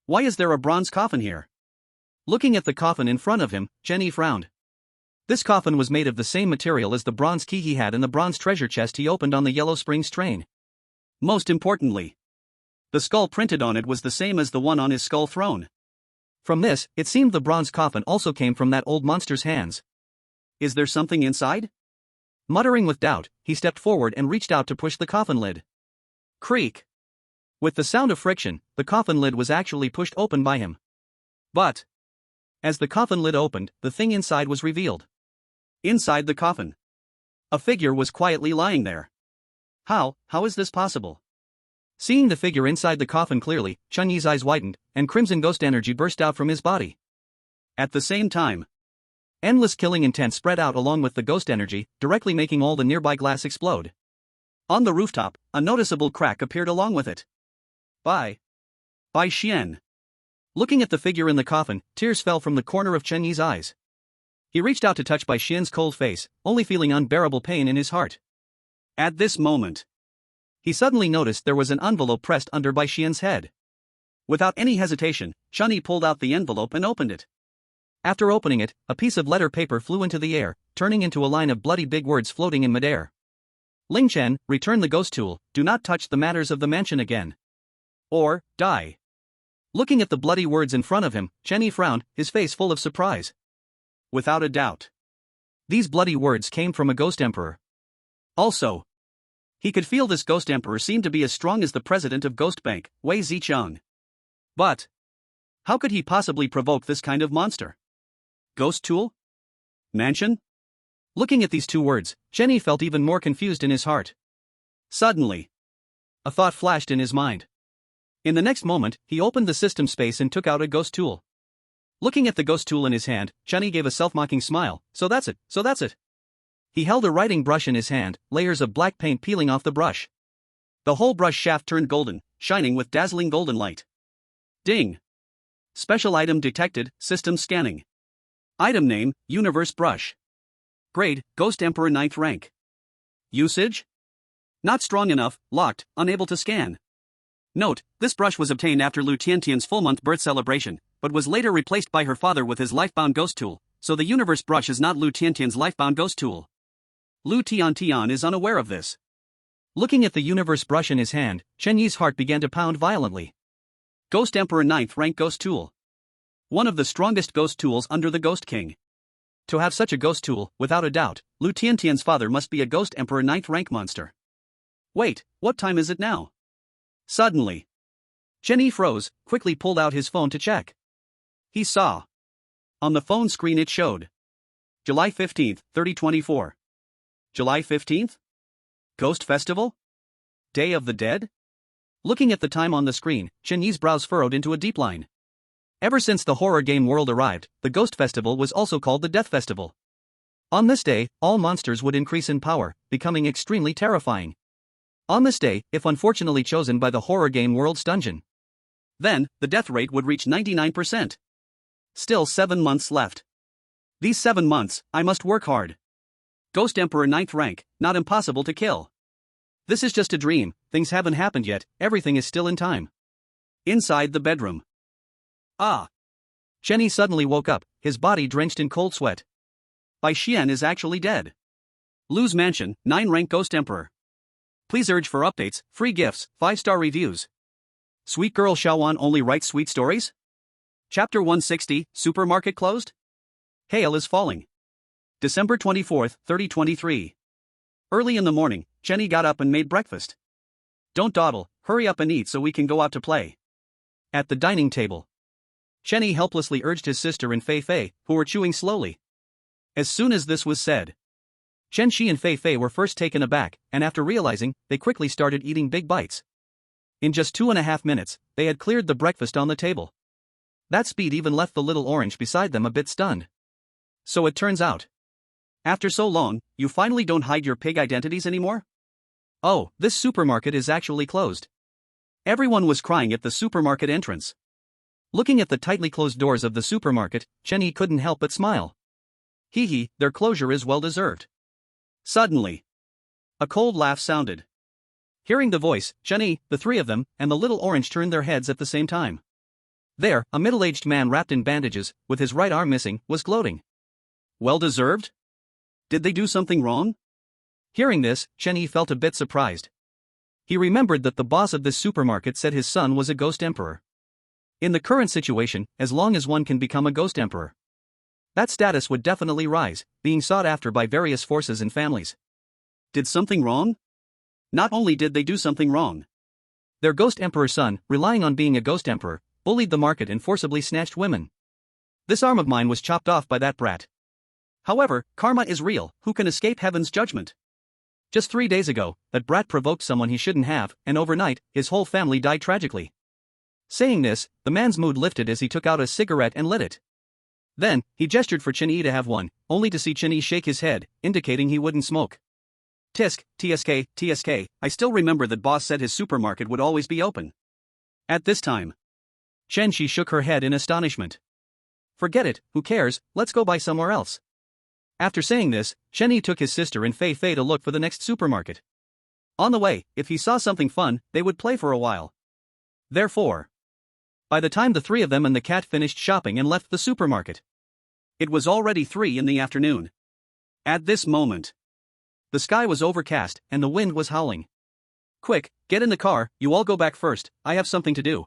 Why is there a bronze coffin here? Looking at the coffin in front of him, Chenny frowned. This coffin was made of the same material as the bronze key he had in the bronze treasure chest he opened on the Yellow Springs train. Most importantly, the skull printed on it was the same as the one on his skull throne. From this, it seemed the bronze coffin also came from that old monster's hands. Is there something inside? Muttering with doubt, he stepped forward and reached out to push the coffin lid. Creak! With the sound of friction, the coffin lid was actually pushed open by him. But, as the coffin lid opened, the thing inside was revealed. Inside the coffin, a figure was quietly lying there. How is this possible? Seeing the figure inside the coffin clearly, Chunyi's eyes widened, and crimson ghost energy burst out from his body. At the same time, endless killing intent spread out along with the ghost energy, directly making all the nearby glass explode. On the rooftop, a noticeable crack appeared along with it. By Xian. Looking at the figure in the coffin, tears fell from the corner of Chunyi's eyes. He reached out to touch Bai Xian's cold face, only feeling unbearable pain in his heart. At this moment, he suddenly noticed there was an envelope pressed under Bai Xian's head. Without any hesitation, Chunyi pulled out the envelope and opened it. After opening it, a piece of letter paper flew into the air, turning into a line of bloody big words floating in midair. Ling Chen, return the ghost tool, do not touch the matters of the mansion again. Or, die. Looking at the bloody words in front of him, Chunyi frowned, his face full of surprise. Without a doubt, these bloody words came from a ghost emperor. Also, he could feel this ghost emperor seemed to be as strong as the president of Ghost Bank, Wei Zicheng. But how could he possibly provoke this kind of monster? Ghost tool? Mansion? Looking at these two words, Chunyi felt even more confused in his heart. Suddenly, a thought flashed in his mind. In the next moment, he opened the system space and took out a ghost tool. Looking at the ghost tool in his hand, Chunyi gave a self-mocking smile. So that's it. He held a writing brush in his hand, layers of black paint peeling off the brush. The whole brush shaft turned golden, shining with dazzling golden light. Ding! Special item detected, system scanning. Item name, Universe Brush. Grade, Ghost Emperor 9th rank. Usage? Not strong enough, locked, unable to scan. Note, this brush was obtained after Lu Tiantian's full-month birth celebration, but was later replaced by her father with his lifebound ghost tool, so the Universe Brush is not Lu Tiantian's lifebound ghost tool. Lu Tiantian is unaware of this. Looking at the Universe Brush in his hand, Chunyi's heart began to pound violently. Ghost Emperor 9th rank ghost tool. One of the strongest ghost tools under the Ghost King. To have such a ghost tool, without a doubt, Lu Tiantian's father must be a Ghost Emperor 9th rank monster. Wait, what time is it now? Suddenly, Chunyi froze, quickly pulled out his phone to check. He saw. On the phone screen it showed. July 15th, 3024. July 15th? Ghost Festival? Day of the Dead? Looking at the time on the screen, Chunyi's brows furrowed into a deep line. Ever since the horror game world arrived, the Ghost Festival was also called the Death Festival. On this day, all monsters would increase in power, becoming extremely terrifying. On this day, if unfortunately chosen by the horror game world's dungeon, then the death rate would reach 99%. Still 7 months left. These 7 months, I must work hard. Ghost Emperor 9th rank, not impossible to kill. This is just a dream, things haven't happened yet, everything is still in time. Inside the bedroom. Ah! Chunyi suddenly woke up, his body drenched in cold sweat. Bai Xian is actually dead. Lu's Mansion, 9 rank Ghost Emperor. Please urge for updates, free gifts, 5-star reviews. Sweet girl Xiaowan only writes sweet stories? Chapter 160, Supermarket closed? Hail is falling. December 24th, 3023. Early in the morning, Chunyi got up and made breakfast. Don't dawdle, hurry up and eat so we can go out to play. At the dining table, Chunyi helplessly urged his sister and Fei Fei, who were chewing slowly. As soon as this was said, Chen Shi and Fei Fei were first taken aback, and after realizing, they quickly started eating big bites. In just 2.5 minutes, they had cleared the breakfast on the table. That speed even left the little orange beside them a bit stunned. So it turns out, after so long, you finally don't hide your pig identities anymore? Oh, this supermarket is actually closed. Everyone was crying at the supermarket entrance. Looking at the tightly closed doors of the supermarket, Chunyi couldn't help but smile. Hee, their closure is well deserved. Suddenly, a cold laugh sounded. Hearing the voice, Chunyi, the three of them, and the little orange turned their heads at the same time. There, a middle-aged man wrapped in bandages, with his right arm missing, was gloating. Well deserved? Did they do something wrong? Hearing this, Chenny felt a bit surprised. He remembered that the boss of this supermarket said his son was a ghost emperor. In the current situation, as long as one can become a ghost emperor, that status would definitely rise, being sought after by various forces and families. Did something wrong? Not only did they do something wrong, their ghost emperor's son, relying on being a ghost emperor, bullied the market and forcibly snatched women. This arm of mine was chopped off by that brat. However, karma is real, who can escape heaven's judgment? Just 3 days ago, that brat provoked someone he shouldn't have, and overnight, his whole family died tragically. Saying this, the man's mood lifted as he took out a cigarette and lit it. Then, he gestured for Chenny to have one, only to see Chenny shake his head, indicating he wouldn't smoke. Tisk, TSK, I still remember that boss said his supermarket would always be open. At this time. She shook her head in astonishment. Forget it, who cares, let's go buy somewhere else. After saying this, Chenny took his sister and Fei Fei to look for the next supermarket. On the way, if he saw something fun, they would play for a while. Therefore, by the time the three of them and the cat finished shopping and left the supermarket, it was already 3 in the afternoon. At this moment, the sky was overcast and the wind was howling. Quick, get in the car, you all go back first, I have something to do.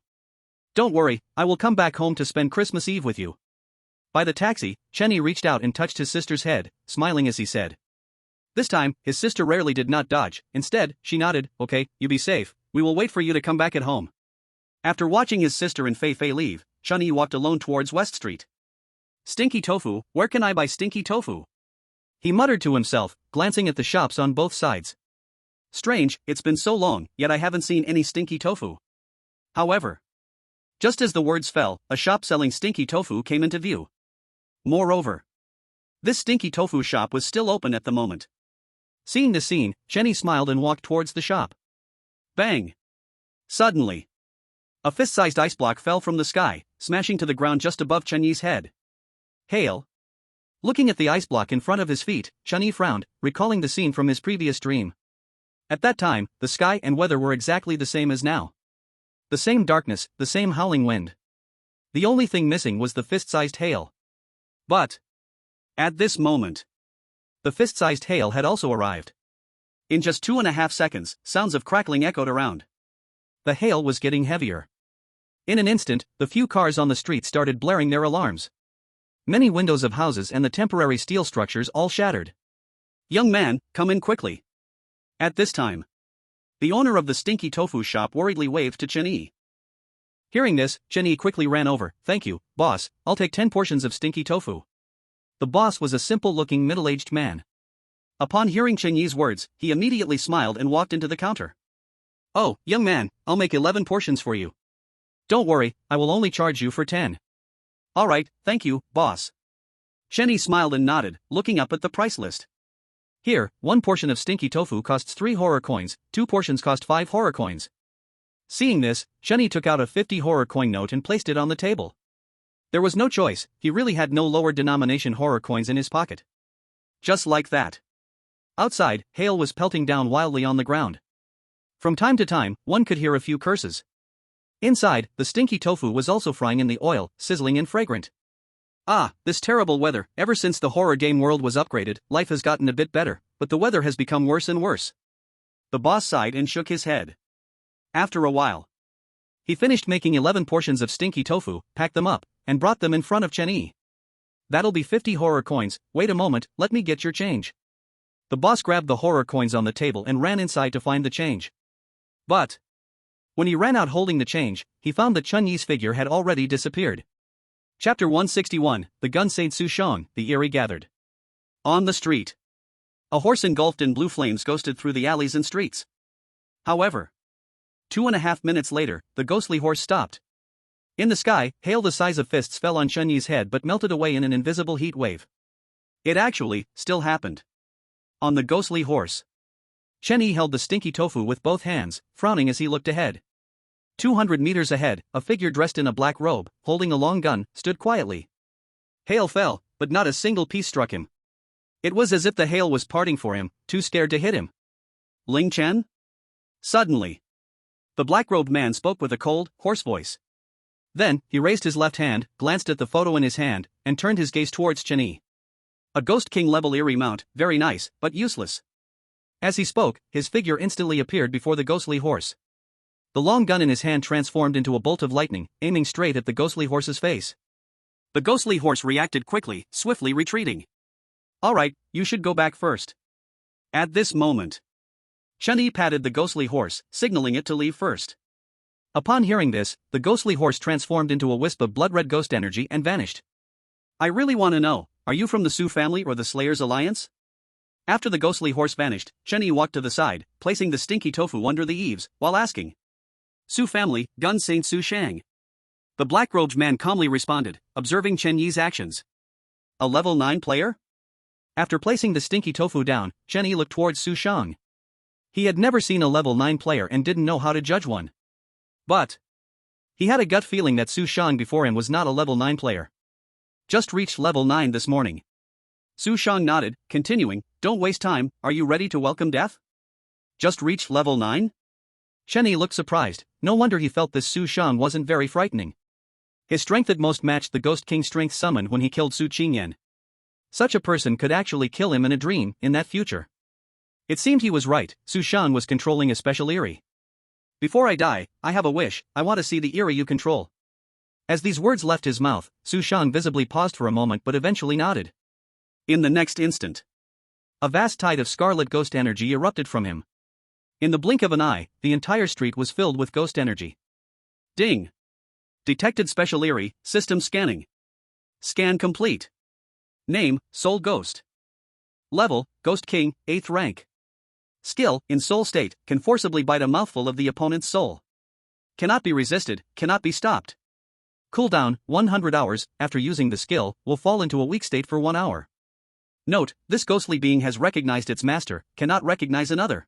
Don't worry, I will come back home to spend Christmas Eve with you. By the taxi, Chenny reached out and touched his sister's head, smiling as he said. This time, his sister rarely did not dodge, instead, she nodded, okay, you be safe, we will wait for you to come back at home. After watching his sister and Fei Fei leave, Chenny walked alone towards West Street. Stinky tofu, where can I buy stinky tofu? He muttered to himself, glancing at the shops on both sides. Strange, it's been so long, yet I haven't seen any stinky tofu. However, just as the words fell, a shop selling stinky tofu came into view. Moreover, this stinky tofu shop was still open at the moment. Seeing the scene, Chenny smiled and walked towards the shop. Bang! Suddenly, a fist-sized ice block fell from the sky, smashing to the ground just above Chenny's head. Hail! Looking at the ice block in front of his feet, Chenny frowned, recalling the scene from his previous dream. At that time, the sky and weather were exactly the same as now. The same darkness, the same howling wind. The only thing missing was the fist-sized hail. But, at this moment, the fist-sized hail had also arrived. In just 2.5 seconds, sounds of crackling echoed around. The hail was getting heavier. In an instant, the few cars on the street started blaring their alarms. Many windows of houses and the temporary steel structures all shattered. Young man, come in quickly. At this time, the owner of the stinky tofu shop worriedly waved to Chenny. Hearing this, Chenny quickly ran over. Thank you, boss, I'll take 10 portions of stinky tofu. The boss was a simple-looking middle-aged man. Upon hearing Chenny's words, he immediately smiled and walked into the counter. Oh, young man, I'll make 11 portions for you. Don't worry, I will only charge you for 10. Alright, thank you, boss. Chenny smiled and nodded, looking up at the price list. Here, 1 portion of stinky tofu costs 3 horror coins, 2 portions cost 5 horror coins. Seeing this, Chenny took out a 50 horror coin note and placed it on the table. There was no choice, he really had no lower denomination horror coins in his pocket. Just like that. Outside, hail was pelting down wildly on the ground. From time to time, one could hear a few curses. Inside, the stinky tofu was also frying in the oil, sizzling and fragrant. Ah, this terrible weather, ever since the horror game world was upgraded, life has gotten a bit better, but the weather has become worse and worse. The boss sighed and shook his head. After a while, he finished making 11 portions of stinky tofu, packed them up, and brought them in front of Chenny. That'll be 50 horror coins, wait a moment, let me get your change. The boss grabbed the horror coins on the table and ran inside to find the change. But when he ran out holding the change, he found that Chun-Yi's figure had already disappeared. Chapter 161, The Gun Saint Su Shong, The Eerie Gathered. On the street, a horse engulfed in blue flames ghosted through the alleys and streets. However, 2.5 minutes later, the ghostly horse stopped. In the sky, hail the size of fists fell on Chun-Yi's head but melted away in an invisible heat wave. It actually still happened. On the ghostly horse, Chenny held the stinky tofu with both hands, frowning as he looked ahead. 200 meters ahead, a figure dressed in a black robe, holding a long gun, stood quietly. Hail fell, but not a single piece struck him. It was as if the hail was parting for him, too scared to hit him. Ling Chen? Suddenly, the black-robed man spoke with a cold, hoarse voice. Then, he raised his left hand, glanced at the photo in his hand, and turned his gaze towards Chenny. A Ghost King level eerie mount, very nice, but useless. As he spoke, his figure instantly appeared before the ghostly horse. The long gun in his hand transformed into a bolt of lightning, aiming straight at the ghostly horse's face. The ghostly horse reacted quickly, swiftly retreating. Alright, you should go back first. At this moment, Chun-Yi patted the ghostly horse, signaling it to leave first. Upon hearing this, the ghostly horse transformed into a wisp of blood-red ghost energy and vanished. I really want to know, are you from the Su family or the Slayers Alliance? After the ghostly horse vanished, Chun-Yi walked to the side, placing the stinky tofu under the eaves, while asking, Su family, Gun Saint Su Shang. The black-robed man calmly responded, observing Chen-Yi's actions. A level 9 player? After placing the stinky tofu down, Chen-Yi looked towards Su Shang. He had never seen a level 9 player and didn't know how to judge one. But he had a gut feeling that Su Shang before him was not a level 9 player. Just reached level 9 this morning. Su Shang nodded, continuing, don't waste time, are you ready to welcome death? Just reached level 9? Chen-Yi looked surprised, no wonder he felt this Su Shang wasn't very frightening. His strength at most matched the Ghost King's strength summoned when he killed Su Qingyan. Such a person could actually kill him in a dream, in that future. It seemed he was right, Su Shang was controlling a special Eerie. Before I die, I have a wish, I want to see the Eerie you control. As these words left his mouth, Su Shang visibly paused for a moment but eventually nodded. In the next instant, a vast tide of scarlet ghost energy erupted from him. In the blink of an eye, the entire street was filled with ghost energy. Ding! Detected special Eerie, system scanning. Scan complete. Name, Soul Ghost. Level, Ghost King, 8th rank. Skill, in soul state, can forcibly bite a mouthful of the opponent's soul. Cannot be resisted, cannot be stopped. Cooldown, 100 hours, after using the skill, will fall into a weak state for 1 hour. Note, this ghostly being has recognized its master, cannot recognize another.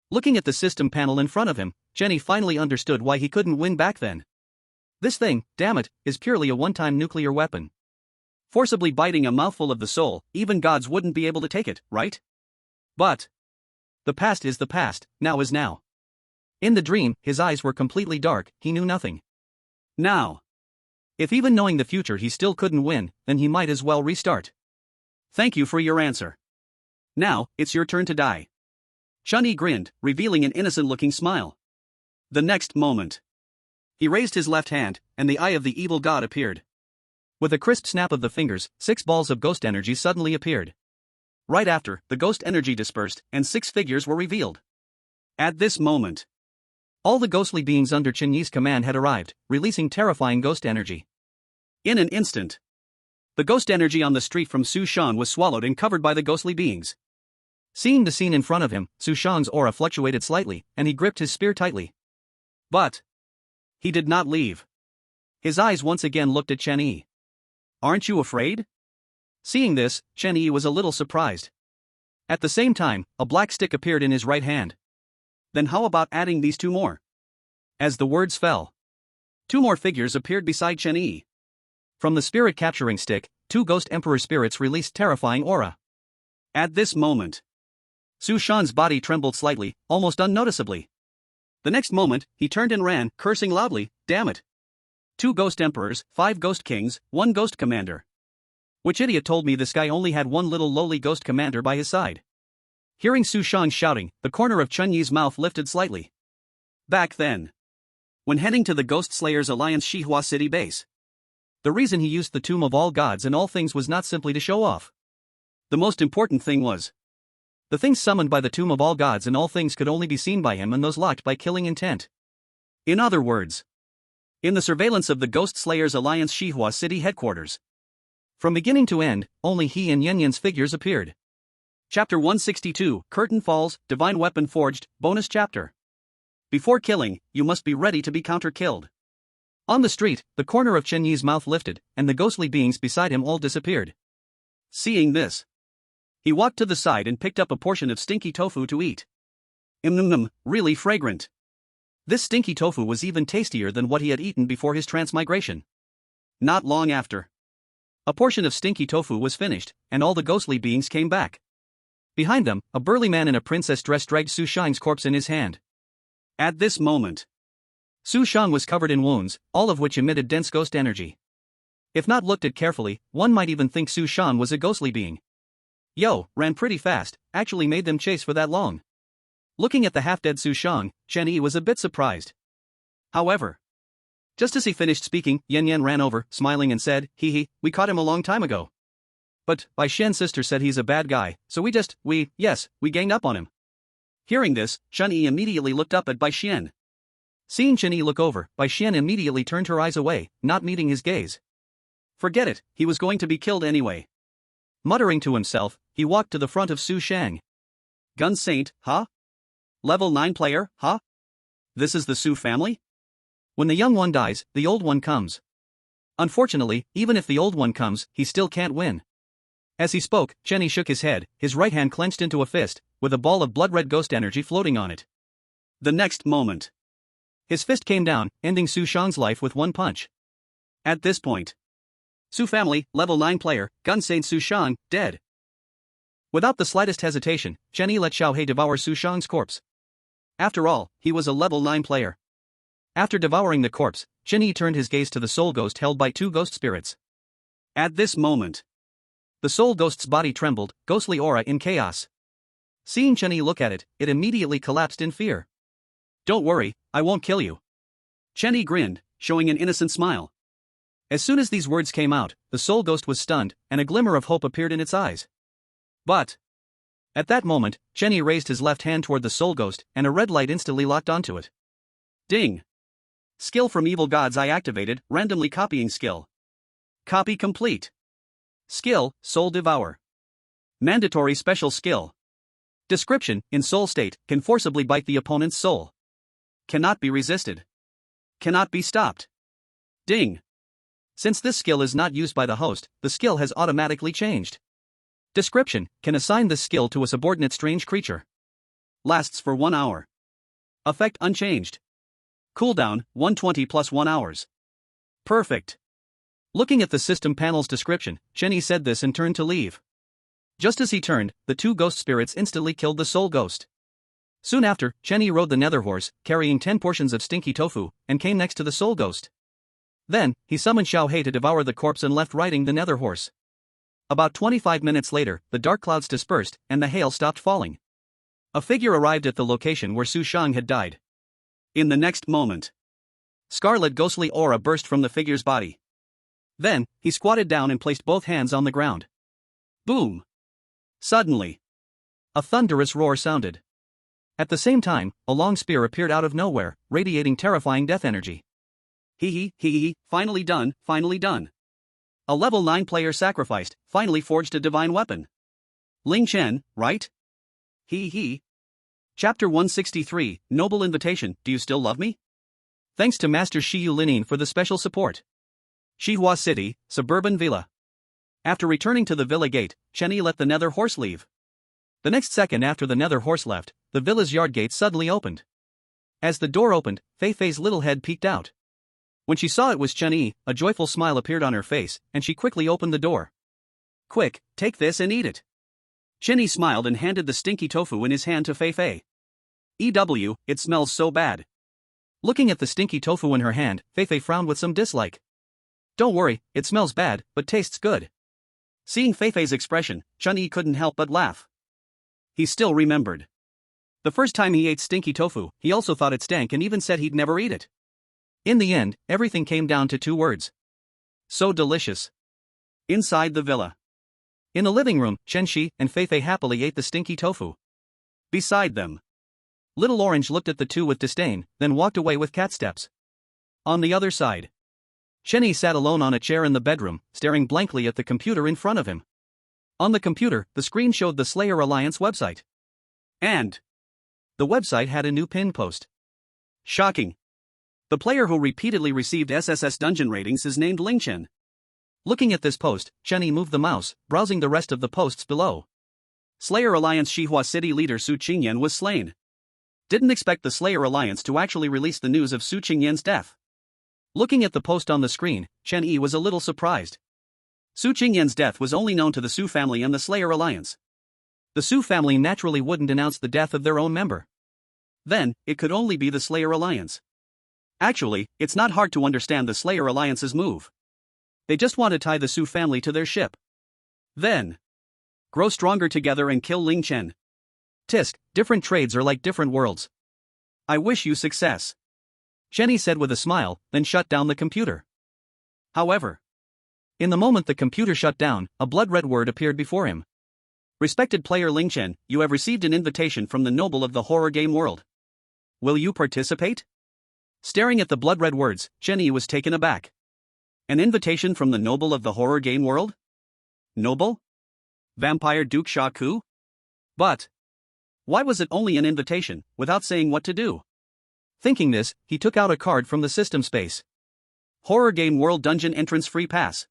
Looking at the system panel in front of him, Jenny finally understood why he couldn't win back then. This thing, damn it, is purely a one-time nuclear weapon. Forcibly biting a mouthful of the soul, even gods wouldn't be able to take it, right? But the past is the past, now is now. In the dream, his eyes were completely dark, he knew nothing. Now, if even knowing the future he still couldn't win, then he might as well restart. Thank you for your answer. Now, it's your turn to die. Chun-Yi grinned, revealing an innocent-looking smile. The next moment, he raised his left hand, and the eye of the evil god appeared. With a crisp snap of the fingers, 6 balls of ghost energy suddenly appeared. Right after, the ghost energy dispersed, and 6 figures were revealed. At this moment, all the ghostly beings under Chen-Yi's command had arrived, releasing terrifying ghost energy. In an instant, the ghost energy on the street from Su Shang was swallowed and covered by the ghostly beings. Seeing the scene in front of him, Su Shang's aura fluctuated slightly, and he gripped his spear tightly. But he did not leave. His eyes once again looked at Chen-Yi. Aren't you afraid? Seeing this, Chen-Yi was a little surprised. At the same time, a black stick appeared in his right hand. Then how about adding these 2 more? As the words fell, 2 more figures appeared beside Chen-Yi. From the spirit capturing stick, 2 ghost emperor spirits released terrifying aura. At this moment, Su Shang's body trembled slightly, almost unnoticeably. The next moment, he turned and ran, cursing loudly, damn it. 2 ghost emperors, 5 ghost kings, 1 ghost commander. Which idiot told me this guy only had 1 little lowly ghost commander by his side? Hearing Su Shang shouting, the corner of Chun-Yi's mouth lifted slightly. Back then, when heading to the Ghost Slayers Alliance Shihua City base, the reason he used the Tomb of All Gods and All Things was not simply to show off. The most important thing was, the things summoned by the Tomb of All Gods and All Things could only be seen by him and those locked by killing intent. In other words, in the surveillance of the Ghost Slayers Alliance Shihua City headquarters, from beginning to end, only he and Yen Yen's figures appeared. Chapter 162, Curtain Falls, Divine Weapon Forged, Bonus Chapter. Before killing, you must be ready to be counter-killed. On the street, the corner of Chen-Yi's mouth lifted, and the ghostly beings beside him all disappeared. Seeing this, he walked to the side and picked up a portion of stinky tofu to eat. Really fragrant. This stinky tofu was even tastier than what he had eaten before his transmigration. Not long after, a portion of stinky tofu was finished, and all the ghostly beings came back. Behind them, a burly man in a princess dress dragged Su Shang's corpse in his hand. At this moment, Su Shang was covered in wounds, all of which emitted dense ghost energy. If not looked at carefully, one might even think Su Shang was a ghostly being. Yo, ran pretty fast, actually made them chase for that long. Looking at the half-dead Su Shang, Chen Yi was a bit surprised. However, just as he finished speaking, Yan Yan ran over, smiling and said, hee, we caught him a long time ago. But, Bai Shen's sister said he's a bad guy, so we ganged up on him. Hearing this, Chen Yi immediately looked up at Bai Shen. Seeing Chen Yi look over, Bai Shen immediately turned her eyes away, not meeting his gaze. Forget it, he was going to be killed anyway. Muttering to himself, he walked to the front of Su Shang. Gun Saint, huh? Level 9 player, huh? This is the Su family? When the young one dies, the old one comes. Unfortunately, even if the old one comes, he still can't win. As he spoke, Chen Yi shook his head, his right hand clenched into a fist, with a ball of blood-red ghost energy floating on it. The next moment, his fist came down, ending Su Shang's life with one punch. At this point, Su family, level 9 player, Gun Saint Su Shang, dead. Without the slightest hesitation, Chen Yi let Xiao He devour Su Shang's corpse. After all, he was a level 9 player. After devouring the corpse, Chen Yi turned his gaze to the soul ghost held by two ghost spirits. At this moment, the soul ghost's body trembled, ghostly aura in chaos. Seeing Chen Yi look at it, it immediately collapsed in fear. Don't worry, I won't kill you. Chen Yi grinned, showing an innocent smile. As soon as these words came out, the soul ghost was stunned, and a glimmer of hope appeared in its eyes. But at that moment, Chen Yi raised his left hand toward the soul ghost, and a red light instantly locked onto it. Ding! Skill from evil gods I activated, randomly copying skill. Copy complete. Skill, Soul Devour. Mandatory special skill. Description, in soul state, can forcibly bite the opponent's soul. Cannot be resisted. Cannot be stopped. Ding! Since this skill is not used by the host, the skill has automatically changed. Description, can assign this skill to a subordinate strange creature. Lasts for 1 hour. Effect unchanged. Cooldown, 120 plus 1 hours. Perfect. Looking at the system panel's description, Chen Yi said this and turned to leave. Just as he turned, the two ghost spirits instantly killed the soul ghost. Soon after, Chen Yi rode the nether horse, carrying 10 portions of stinky tofu, and came next to the soul ghost. Then, he summoned Xiao He to devour the corpse and left riding the nether horse. About 25 minutes later, the dark clouds dispersed, and the hail stopped falling. A figure arrived at the location where Su Shang had died. In the next moment, scarlet ghostly aura burst from the figure's body. Then, he squatted down and placed both hands on the ground. Boom! Suddenly, a thunderous roar sounded. At the same time, a long spear appeared out of nowhere, radiating terrifying death energy. Finally done, finally done. A level 9 player sacrificed, finally forged a divine weapon. Ling Chen, right? Chapter 163, Noble Invitation, do you still love me? Thanks to Master Shiyu Linin for the special support. Xihua City, Suburban Villa. After returning to the villa gate, Chen Yi let the nether horse leave. The next second after the nether horse left, the villa's yard gate suddenly opened. As the door opened, Fei Fei's little head peeked out. When she saw it was Chen Yi, a joyful smile appeared on her face, and she quickly opened the door. Quick, take this and eat it. Chen Yi smiled and handed the stinky tofu in his hand to Fei Fei. It smells so bad. Looking at the stinky tofu in her hand, Fei Fei frowned with some dislike. Don't worry, it smells bad, but tastes good. Seeing Fei Fei's expression, Chen Yi couldn't help but laugh. He still remembered. The first time he ate stinky tofu, he also thought it stank and even said he'd never eat it. In the end, everything came down to 2 words. So delicious. Inside the villa. In the living room, Chen Shi and Fei Fei happily ate the stinky tofu. Beside them, Little Orange looked at the two with disdain, then walked away with cat steps. On the other side, Chen Yi sat alone on a chair in the bedroom, staring blankly at the computer in front of him. On the computer, the screen showed the Slayer Alliance website. And the website had a new pin post. Shocking. The player who repeatedly received SSS dungeon ratings is named Ling Chen. Looking at this post, Chen Yi moved the mouse, browsing the rest of the posts below. Slayer Alliance Xihua City leader Su Qingyan was slain. Didn't expect the Slayer Alliance to actually release the news of Su Qingyan's death. Looking at the post on the screen, Chen Yi was a little surprised. Su Qingyan's death was only known to the Su family and the Slayer Alliance. The Su family naturally wouldn't announce the death of their own member. Then, it could only be the Slayer Alliance. Actually, it's not hard to understand the Slayer Alliance's move. They just want to tie the Su family to their ship. Then, Grow stronger together and kill Ling Chen. Tisk, different trades are like different worlds. I wish you success. Chenny said with a smile, then shut down the computer. However, in the moment the computer shut down, a blood-red word appeared before him. Respected player Ling Chen, you have received an invitation from the noble of the horror game world. Will you participate? Staring at the blood-red words, Chenny was taken aback. An invitation from the noble of the horror game world? Noble? Vampire Duke Sha Ku? But why was it only an invitation, without saying what to do? Thinking this, he took out a card from the system space. Horror Game World Dungeon Entrance Free Pass.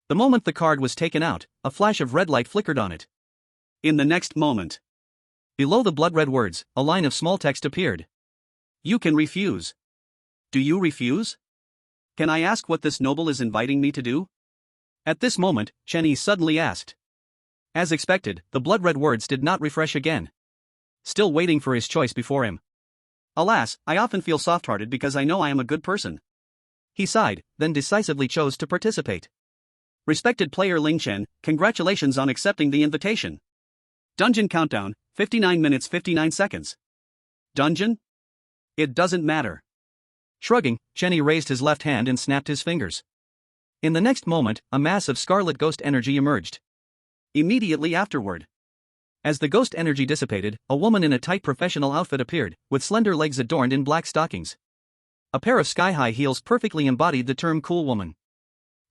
The moment the card was taken out, a flash of red light flickered on it. In the next moment, below the blood-red words, a line of small text appeared. You can refuse. Do you refuse? Can I ask what this noble is inviting me to do? At this moment, Chenny suddenly asked. As expected, the blood-red words did not refresh again. Still waiting for his choice before him. Alas, I often feel soft-hearted because I know I am a good person. He sighed, then decisively chose to participate. Respected player Ling Chen, congratulations on accepting the invitation. Dungeon countdown, 59 minutes 59 seconds. Dungeon? It doesn't matter. Shrugging, Chenny raised his left hand and snapped his fingers. In the next moment, a mass of scarlet ghost energy emerged. Immediately afterward, as the ghost energy dissipated, a woman in a tight professional outfit appeared, with slender legs adorned in black stockings. A pair of sky-high heels perfectly embodied the term cool woman.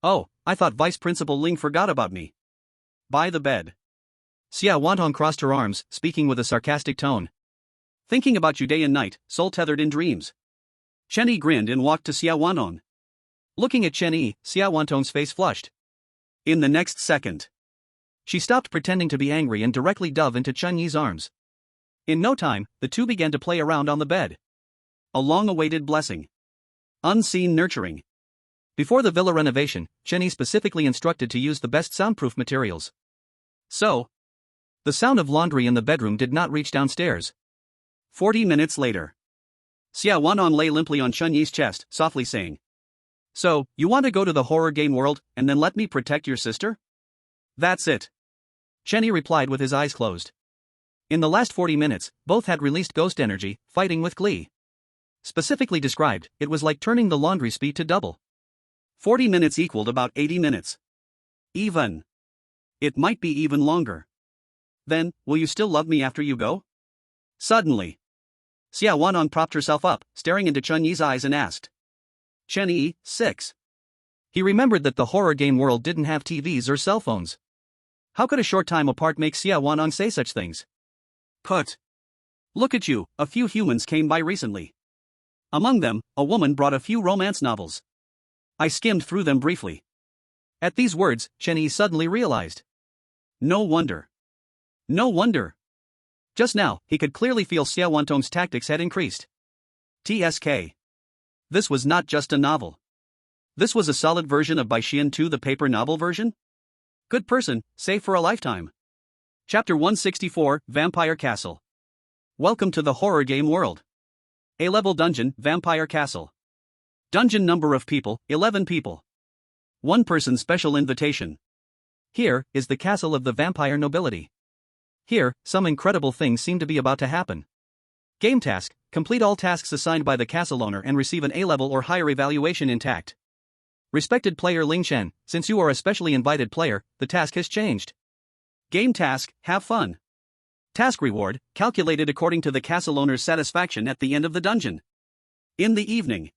Oh, I thought Vice Principal Ling forgot about me. By the bed. Xia Wantong crossed her arms, speaking with a sarcastic tone. Thinking about you day and night, soul tethered in dreams. Chenny grinned and walked to Xia Wantong. Looking at Chenny, Xia Wantong's face flushed. In the next second, she stopped pretending to be angry and directly dove into Chun Yi's arms. In no time, the two began to play around on the bed. A long-awaited blessing. Unseen nurturing. Before the villa renovation, Chenny specifically instructed to use the best soundproof materials. So, the sound of laundry in the bedroom did not reach downstairs. 40 minutes later, Xia Wantong lay limply on Chun Yi's chest, softly saying, "So, you want to go to the horror game world, and then let me protect your sister?" "That's it," Chenny replied with his eyes closed. In the last 40 minutes, both had released ghost energy, fighting with glee. Specifically described, it was like turning the laundry speed to double. 40 minutes equaled about 80 minutes. Even. It might be even longer. Then, will you still love me after you go? Suddenly, Xia Wantong propped herself up, staring into Chun Yi's eyes and asked. Chenny, 6. He remembered that the horror game world didn't have TVs or cell phones. How could a short time apart make Xia Wantong say such things? Put. Look at you, a few humans came by recently. Among them, a woman brought a few romance novels. I skimmed through them briefly. At these words, Chenny suddenly realized. No wonder. No wonder. Just now, he could clearly feel Xia Wantong's tactics had increased. TSK. This was not just a novel. This was a solid version of Bai Xian 2, the paper novel version? Good person, safe for a lifetime. Chapter 164, Vampire Castle. Welcome to the horror game world. A-level dungeon, Vampire Castle. Dungeon number of people, 11 people. One person special invitation. Here is the castle of the vampire nobility. Here, some incredible things seem to be about to happen. Game task: complete all tasks assigned by the castle owner and receive an A-level or higher evaluation intact. Respected player Ling Chen, since you are a specially invited player, the task has changed. Game task: have fun. Task reward, calculated according to the castle owner's satisfaction at the end of the dungeon. In the evening.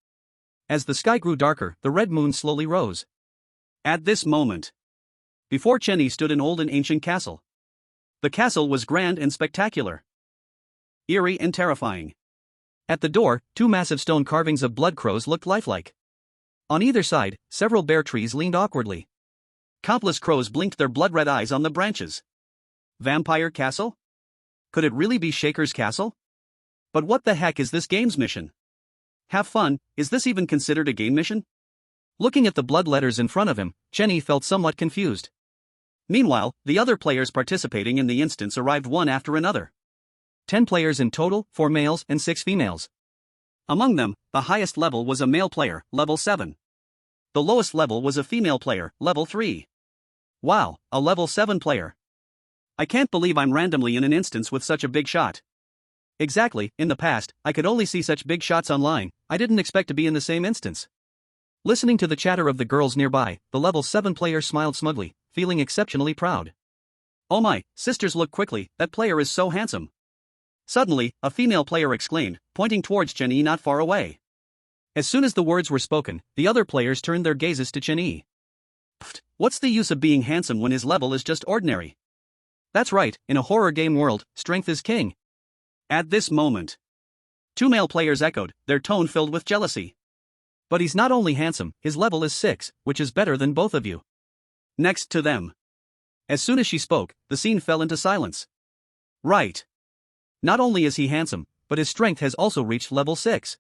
As the sky grew darker, the red moon slowly rose. At this moment, before Chenny stood an old and ancient castle. The castle was grand and spectacular. Eerie and terrifying. At the door, two massive stone carvings of blood crows looked lifelike. On either side, several bare trees leaned awkwardly. Countless crows blinked their blood-red eyes on the branches. Vampire Castle? Could it really be Shaker's castle? But what the heck is this game's mission? Have fun, is this even considered a game mission? Looking at the blood letters in front of him, Chenny felt somewhat confused. Meanwhile, the other players participating in the instance arrived one after another. 10 players in total, 4 males and 6 females. Among them, the highest level was a male player, level 7. The lowest level was a female player, level 3. Wow, a level 7 player. I can't believe I'm randomly in an instance with such a big shot. Exactly, in the past, I could only see such big shots online, I didn't expect to be in the same instance. Listening to the chatter of the girls nearby, the level 7 player smiled smugly, feeling exceptionally proud. Oh my, sisters, look quickly, that player is so handsome. Suddenly, a female player exclaimed, pointing towards Chen-Yi not far away. As soon as the words were spoken, the other players turned their gazes to Chen-Yi. Pfft, what's the use of being handsome when his level is just ordinary? That's right, in a horror game world, strength is king. At this moment, two male players echoed, their tone filled with jealousy. But he's not only handsome, his level is 6, which is better than both of you. Next to them. As soon as she spoke, the scene fell into silence. Right. Not only is he handsome, but his strength has also reached level 6.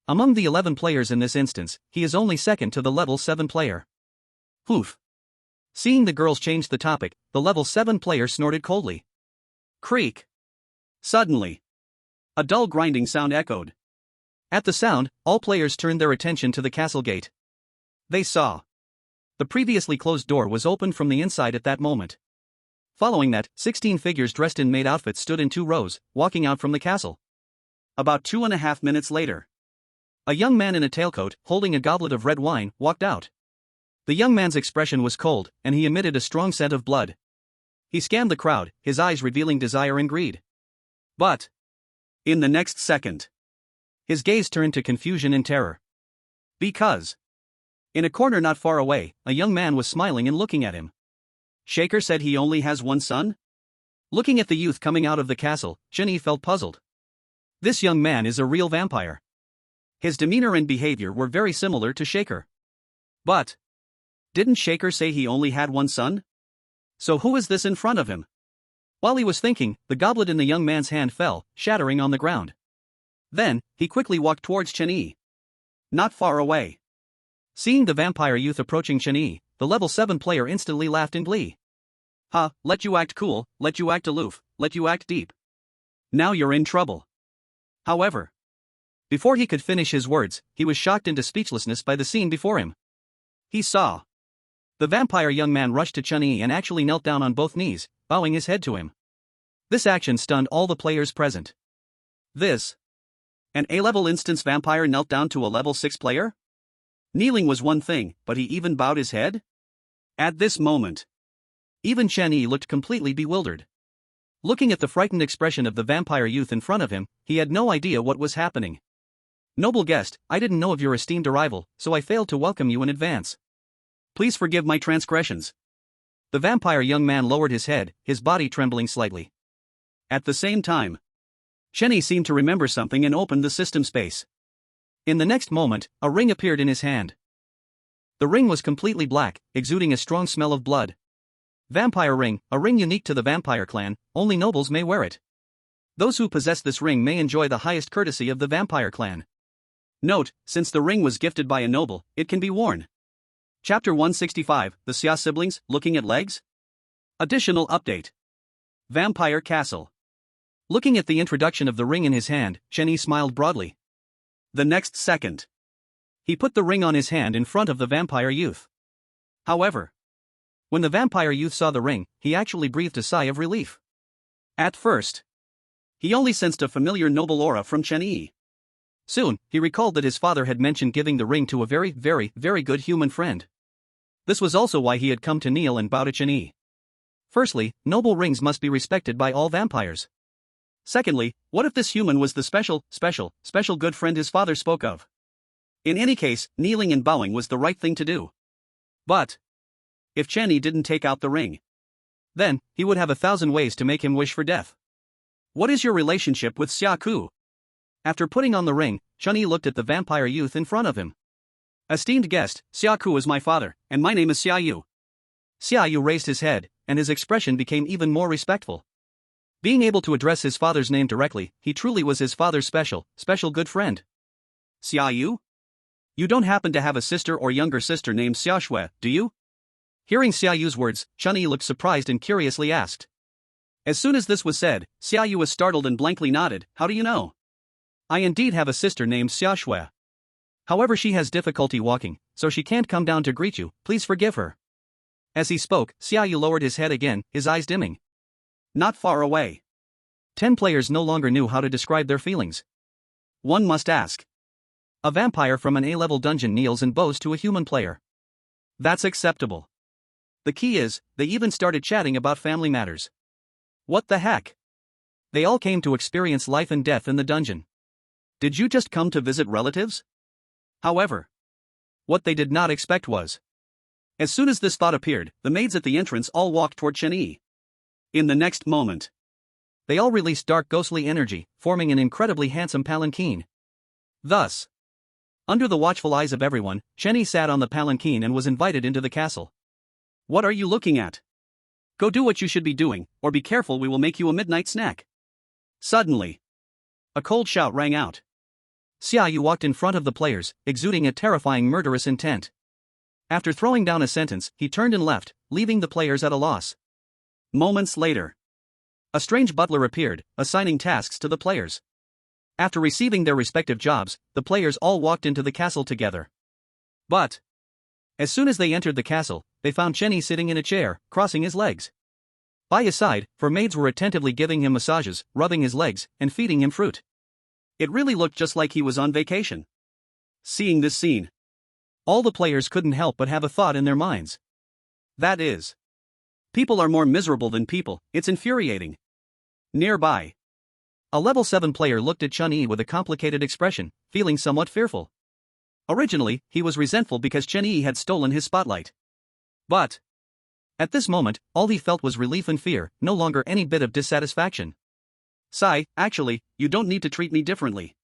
Among the 11 players in this instance, he is only second to the level 7 player. Oof. Seeing the girls change the topic, the level 7 player snorted coldly. Creak. Suddenly, a dull grinding sound echoed. At the sound, all players turned their attention to the castle gate. They saw. The previously closed door was opened from the inside at that moment. Following that, 16 figures dressed in maid outfits stood in 2 rows, walking out from the castle. About 2.5 minutes later, a young man in a tailcoat, holding a goblet of red wine, walked out. The young man's expression was cold, and he emitted a strong scent of blood. He scanned the crowd, his eyes revealing desire and greed. But, in the next second, his gaze turned to confusion and terror. Because, in a corner not far away, a young man was smiling and looking at him. Shaker said he only has one son? Looking at the youth coming out of the castle, Chen-Yi felt puzzled. This young man is a real vampire. His demeanor and behavior were very similar to Shaker. But, didn't Shaker say he only had one son? So who is this in front of him? While he was thinking, the goblet in the young man's hand fell, shattering on the ground. Then, he quickly walked towards Chen-Yi. Not far away. Seeing the vampire youth approaching Chen-Yi, the level 7 player instantly laughed in glee. Ha, let you act cool, let you act aloof, let you act deep. Now you're in trouble. However, before he could finish his words, he was shocked into speechlessness by the scene before him. He saw. The vampire young man rushed to Chen-Yi and actually knelt down on both knees, bowing his head to him. This action stunned all the players present. This. An A-level instance vampire knelt down to a level 6 player? Kneeling was one thing, but he even bowed his head? At this moment, even Chen-Yi looked completely bewildered. Looking at the frightened expression of the vampire youth in front of him, he had no idea what was happening. Noble guest, I didn't know of your esteemed arrival, so I failed to welcome you in advance. Please forgive my transgressions. The vampire young man lowered his head, his body trembling slightly. At the same time, Chen-Yi seemed to remember something and opened the system space. In the next moment, a ring appeared in his hand. The ring was completely black, exuding a strong smell of blood. Vampire ring, a ring unique to the vampire clan, only nobles may wear it. Those who possess this ring may enjoy the highest courtesy of the vampire clan. Note, since the ring was gifted by a noble, it can be worn. Chapter 165, The Xia Siblings, Looking at Legs? Additional update. Vampire Castle. Looking at the introduction of the ring in his hand, Chen-Yi smiled broadly. The next second, he put the ring on his hand in front of the vampire youth. However, when the vampire youth saw the ring, he actually breathed a sigh of relief. At first, he only sensed a familiar noble aura from Chen-Yi. Soon, he recalled that his father had mentioned giving the ring to a very, very, very good human friend. This was also why he had come to kneel and bow to Chen-Yi. Firstly, noble rings must be respected by all vampires. Secondly, what if this human was the special good friend his father spoke of? In any case, kneeling and bowing was the right thing to do. But if Chen-Yi didn't take out the ring, then he would have 1,000 ways to make him wish for death. What is your relationship with Xia Ku? After putting on the ring, Chen-Yi looked at the vampire youth in front of him. Esteemed guest, Xia Ku is my father, and my name is Xia Yu. Xia Yu raised his head, and his expression became even more respectful. Being able to address his father's name directly, he truly was his father's special good friend. Xia Yu? You don't happen to have a sister or younger sister named Xia Shui, do you? Hearing Xia Yu's words, Chen-Yi looked surprised and curiously asked. As soon as this was said, Xia Yu was startled and blankly nodded. How do you know? I indeed have a sister named Xia Shui. However, she has difficulty walking, so she can't come down to greet you, please forgive her. As he spoke, Xia Yu lowered his head again, his eyes dimming. Not far away. 10 players no longer knew how to describe their feelings. One must ask. A vampire from an A-level dungeon kneels and bows to a human player. That's acceptable. The key is, they even started chatting about family matters. What the heck? They all came to experience life and death in the dungeon. Did you just come to visit relatives? However, what they did not expect was. As soon as this thought appeared, the maids at the entrance all walked toward Chen-Yi. In the next moment, they all released dark ghostly energy, forming an incredibly handsome palanquin. Thus, under the watchful eyes of everyone, Chen-Yi sat on the palanquin and was invited into the castle. What are you looking at? Go do what you should be doing, or be careful, we will make you a midnight snack. Suddenly, a cold shout rang out. Xiaoyu walked in front of the players, exuding a terrifying murderous intent. After throwing down a sentence, he turned and left, leaving the players at a loss. Moments later, a strange butler appeared, assigning tasks to the players. After receiving their respective jobs, the players all walked into the castle together. But, as soon as they entered the castle, they found Chen-Yi sitting in a chair, crossing his legs. By his side, 4 maids were attentively giving him massages, rubbing his legs, and feeding him fruit. It really looked just like he was on vacation. Seeing this scene, all the players couldn't help but have a thought in their minds. That is, people are more miserable than people, it's infuriating. Nearby, a level 7 player looked at Chen-Yi with a complicated expression, feeling somewhat fearful. Originally, he was resentful because Chen-Yi had stolen his spotlight. But, at this moment, all he felt was relief and fear, no longer any bit of dissatisfaction. Sai, actually, you don't need to treat me differently.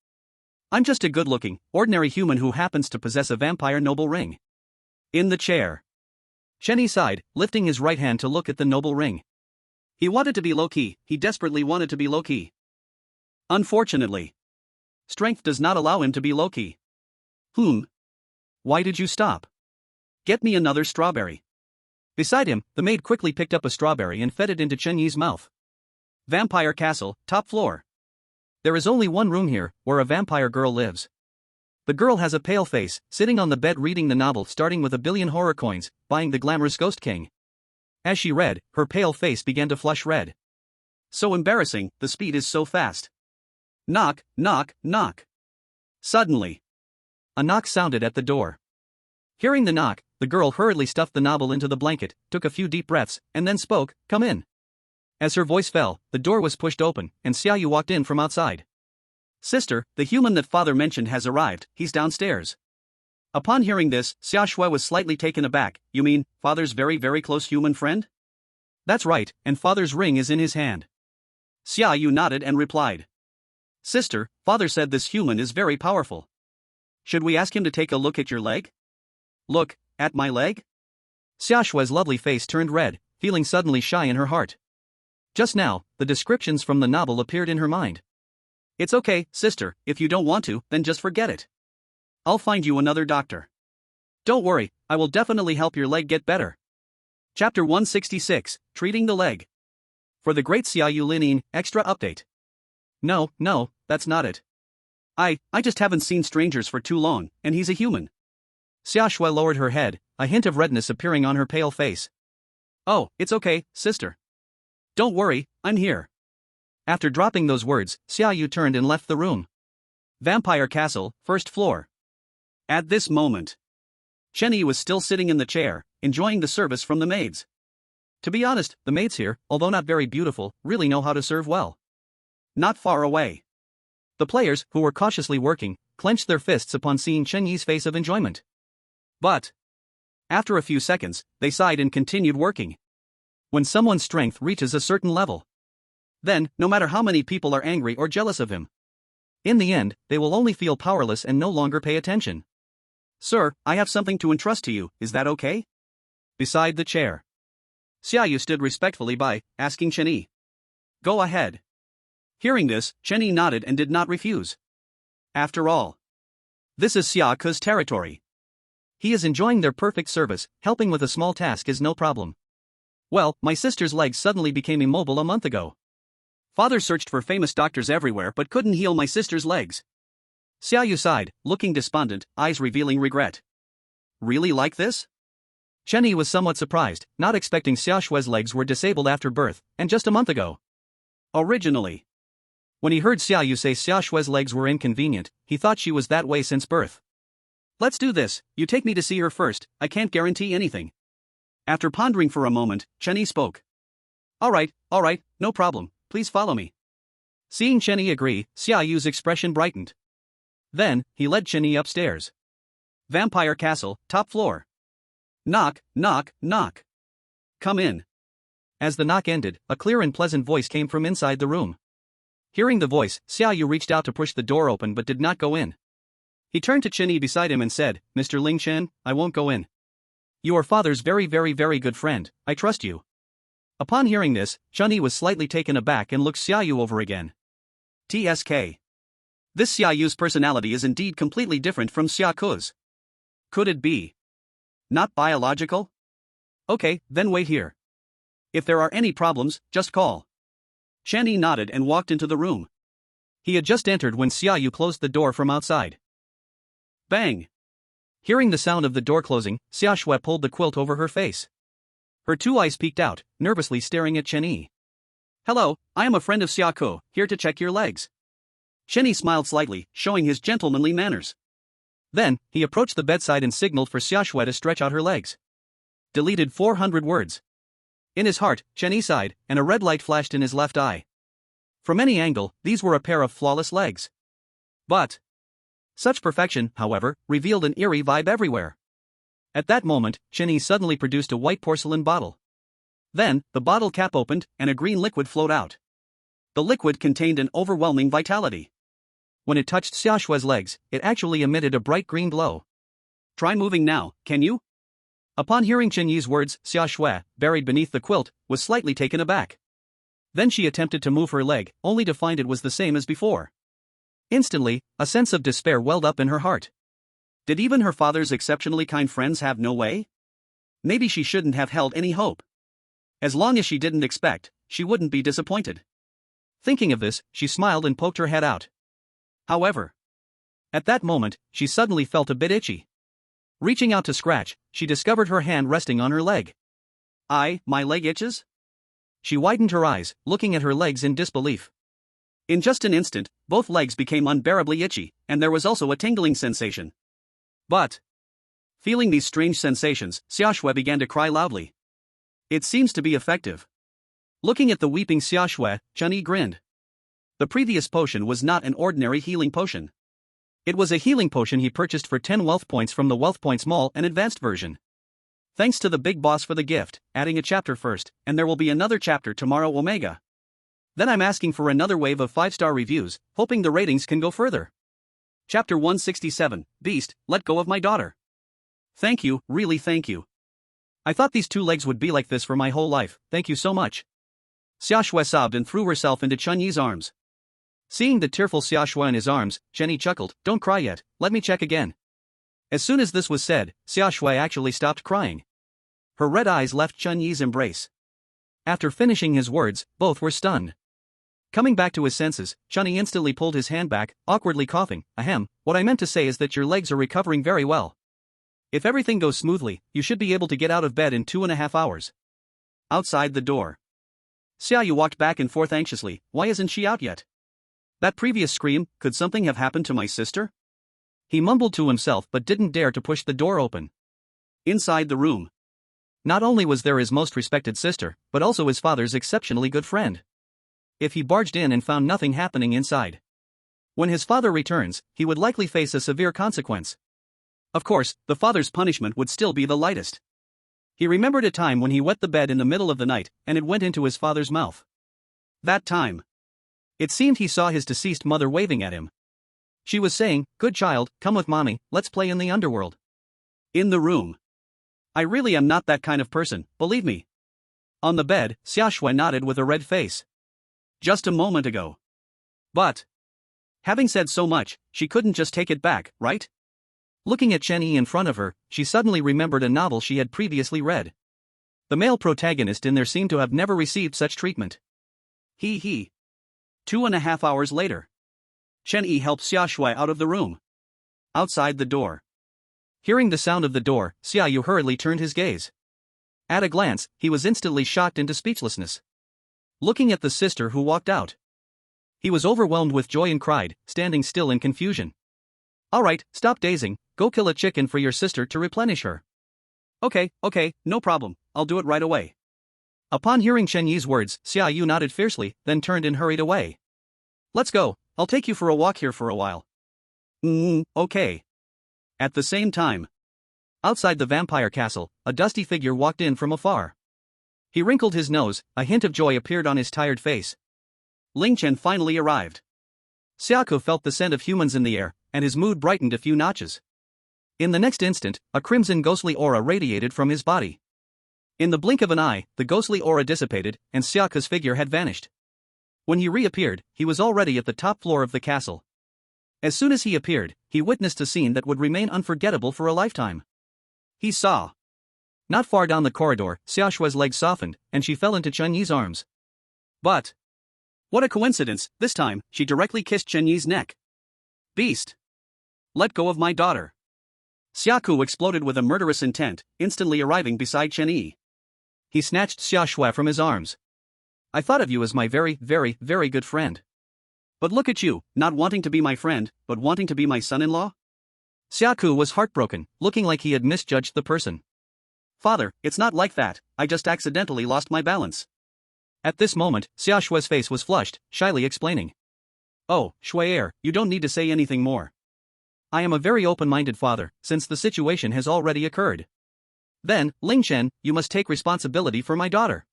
I'm just a good-looking, ordinary human who happens to possess a vampire noble ring. In the chair, Chen-Yi sighed, lifting his right hand to look at the noble ring. He wanted to be low-key, he desperately wanted to be low-key. Unfortunately, strength does not allow him to be low-key. Why did you stop? Get me another strawberry. Beside him, the maid quickly picked up a strawberry and fed it into Chen-Yi's mouth. Vampire Castle, top floor. There is only one room here, where a vampire girl lives. The girl has a pale face, sitting on the bed reading the novel starting with 1,000,000,000 horror coins, buying the glamorous Ghost King. As she read, her pale face began to flush red. So embarrassing, the speed is so fast. Knock, knock, knock. Suddenly, a knock sounded at the door. Hearing the knock, the girl hurriedly stuffed the novel into the blanket, took a few deep breaths, and then spoke, "Come in." As her voice fell, the door was pushed open, and Xiaoyu walked in from outside. "Sister, the human that father mentioned has arrived, he's downstairs." Upon hearing this, Xiaoshui was slightly taken aback. You mean, father's very very close human friend? That's right, and father's ring is in his hand. Xiaoyu nodded and replied. Sister, father said this human is very powerful. Should we ask him to take a look at your leg? Look, at my leg? Xiaoshui's lovely face turned red, feeling suddenly shy in her heart. Just now, the descriptions from the novel appeared in her mind. It's okay, sister, if you don't want to, then just forget it. I'll find you another doctor. Don't worry, I will definitely help your leg get better. Chapter 166, Treating the Leg. For the great Xiaoyu Linin, extra update. No, that's not it. I just haven't seen strangers for too long, and he's a human. Xiaoshui lowered her head, a hint of redness appearing on her pale face. Oh, it's okay, sister. Don't worry, I'm here. After dropping those words, Xiaoyu turned and left the room. Vampire Castle, first floor. At this moment, Chen-Yi was still sitting in the chair, enjoying the service from the maids. To be honest, the maids here, although not very beautiful, really know how to serve well. Not far away, the players, who were cautiously working, clenched their fists upon seeing Chen-Yi's face of enjoyment. But, after a few seconds, they sighed and continued working. When someone's strength reaches a certain level, then, no matter how many people are angry or jealous of him, in the end, they will only feel powerless and no longer pay attention. Sir, I have something to entrust to you, is that okay? Beside the chair, Xiaoyu stood respectfully by, asking Chen-Yi. Go ahead. Hearing this, Chen-Yi nodded and did not refuse. After all, this is Xiaoku's territory. He is enjoying their perfect service, helping with a small task is no problem. Well, my sister's legs suddenly became immobile a month ago. Father searched for famous doctors everywhere but couldn't heal my sister's legs. Xiaoyu sighed, looking despondent, eyes revealing regret. Really like this? Chen Yi was somewhat surprised, not expecting Xia Shui's legs were disabled after birth, and just a month ago. Originally, when he heard Xia Yu say Xia Shui's legs were inconvenient, he thought she was that way since birth. Let's do this, you take me to see her first, I can't guarantee anything. After pondering for a moment, Chen Yi spoke. Alright, no problem, please follow me. Seeing Chen Yi agree, Xia Yu's expression brightened. Then, he led Chen Yi upstairs. Vampire Castle, top floor. Knock, knock, knock. Come in. As the knock ended, a clear and pleasant voice came from inside the room. Hearing the voice, Xia Yu reached out to push the door open but did not go in. He turned to Chen Yi beside him and said, Mr. Ling Chen, I won't go in. You are father's very good friend, I trust you. Upon hearing this, Chen Yi was slightly taken aback and looked Xia Yu over again. TSK. This Xia Yu's personality is indeed completely different from Xia Ku's. Could it be not biological? Okay, then wait here. If there are any problems, just call. Chen Yi nodded and walked into the room. He had just entered when Xia Yu closed the door from outside. Bang! Hearing the sound of the door closing, Xia Shui pulled the quilt over her face. Her two eyes peeked out, nervously staring at Chen Yi. Hello, I am a friend of Xia Ku, here to check your legs. Chen Yi smiled slightly, showing his gentlemanly manners. Then, he approached the bedside and signaled for Xia Shui to stretch out her legs. Deleted 400 words. In his heart, Chen Yi sighed, and a red light flashed in his left eye. From any angle, these were a pair of flawless legs. But such perfection, however, revealed an eerie vibe everywhere. At that moment, Chen Yi suddenly produced a white porcelain bottle. Then, the bottle cap opened, and a green liquid flowed out. The liquid contained an overwhelming vitality. When it touched Xia Shui's legs, it actually emitted a bright green glow. Try moving now, can you? Upon hearing Chen Yi's words, Xia Shui, buried beneath the quilt, was slightly taken aback. Then she attempted to move her leg, only to find it was the same as before. Instantly, a sense of despair welled up in her heart. Did even her father's exceptionally kind friends have no way? Maybe she shouldn't have held any hope. As long as she didn't expect, she wouldn't be disappointed. Thinking of this, she smiled and poked her head out. However, at that moment, she suddenly felt a bit itchy. Reaching out to scratch, she discovered her hand resting on her leg. My leg itches? She widened her eyes, looking at her legs in disbelief. In just an instant, both legs became unbearably itchy, and there was also a tingling sensation. But feeling these strange sensations, Xia Shui began to cry loudly. It seems to be effective. Looking at the weeping Xia Shui, Chen Yi grinned. The previous potion was not an ordinary healing potion. It was a healing potion he purchased for 10 wealth points from the Wealth Points Mall, an advanced version. Thanks to the big boss for the gift, adding a chapter first, and there will be another chapter tomorrow Omega. Then I'm asking for another wave of 5-star reviews, hoping the ratings can go further. Chapter 167, Beast, let go of my daughter. Thank you, really thank you. I thought these two legs would be like this for my whole life, thank you so much. Xia Shui sobbed and threw herself into Chen Yi's arms. Seeing the tearful Xia Shui in his arms, Chen Yi chuckled, don't cry yet, let me check again. As soon as this was said, Xia Shui actually stopped crying. Her red eyes left Chen Yi's embrace. After finishing his words, both were stunned. Coming back to his senses, Chen Yi instantly pulled his hand back, awkwardly coughing, ahem, what I meant to say is that your legs are recovering very well. If everything goes smoothly, you should be able to get out of bed in 2.5 hours. Outside the door, Xia Yu walked back and forth anxiously, why isn't she out yet? That previous scream, could something have happened to my sister? He mumbled to himself but didn't dare to push the door open. Inside the room, not only was there his most respected sister, but also his father's exceptionally good friend. If he barged in and found nothing happening inside, when his father returns, he would likely face a severe consequence. Of course, the father's punishment would still be the lightest. He remembered a time when he wet the bed in the middle of the night, and it went into his father's mouth. That time, it seemed he saw his deceased mother waving at him. She was saying, good child, come with mommy, let's play in the underworld. In the room. I really am not that kind of person, believe me. On the bed, Xia Shui nodded with a red face. Just a moment ago. But having said so much, she couldn't just take it back, right? Looking at Chen Yi in front of her, she suddenly remembered a novel she had previously read. The male protagonist in there seemed to have never received such treatment. 2.5 hours later, Chen Yi helped Xia Shui out of the room. Outside the door. Hearing the sound of the door, Xia Yu hurriedly turned his gaze. At a glance, he was instantly shocked into speechlessness. Looking at the sister who walked out, he was overwhelmed with joy and cried, standing still in confusion. Alright, stop dazing, go kill a chicken for your sister to replenish her. Okay, no problem, I'll do it right away. Upon hearing Chen Yi's words, Xia Yu nodded fiercely, then turned and hurried away. Let's go, I'll take you for a walk here for a while. Okay. At the same time, outside the vampire castle, a dusty figure walked in from afar. He wrinkled his nose, a hint of joy appeared on his tired face. Ling Chen finally arrived. Xiaoku felt the scent of humans in the air, and his mood brightened a few notches. In the next instant, a crimson ghostly aura radiated from his body. In the blink of an eye, the ghostly aura dissipated, and Xiaoku's figure had vanished. When he reappeared, he was already at the top floor of the castle. As soon as he appeared, he witnessed a scene that would remain unforgettable for a lifetime. He saw. Not far down the corridor, Xiaoshue's legs softened, and she fell into Chen Yi's arms. But what a coincidence, this time, she directly kissed Chen Yi's neck. Beast! Let go of my daughter! Xiaoku exploded with a murderous intent, instantly arriving beside Chen Yi. He snatched Xiaoshue from his arms. I thought of you as my very, very, very good friend. But look at you, not wanting to be my friend, but wanting to be my son-in-law? Xiaoku was heartbroken, looking like he had misjudged the person. Father, it's not like that, I just accidentally lost my balance. At this moment, Xiaoshue's face was flushed, shyly explaining. Oh, Shue'er, you don't need to say anything more. I am a very open-minded father, since the situation has already occurred. Then, Ling Chen, you must take responsibility for my daughter.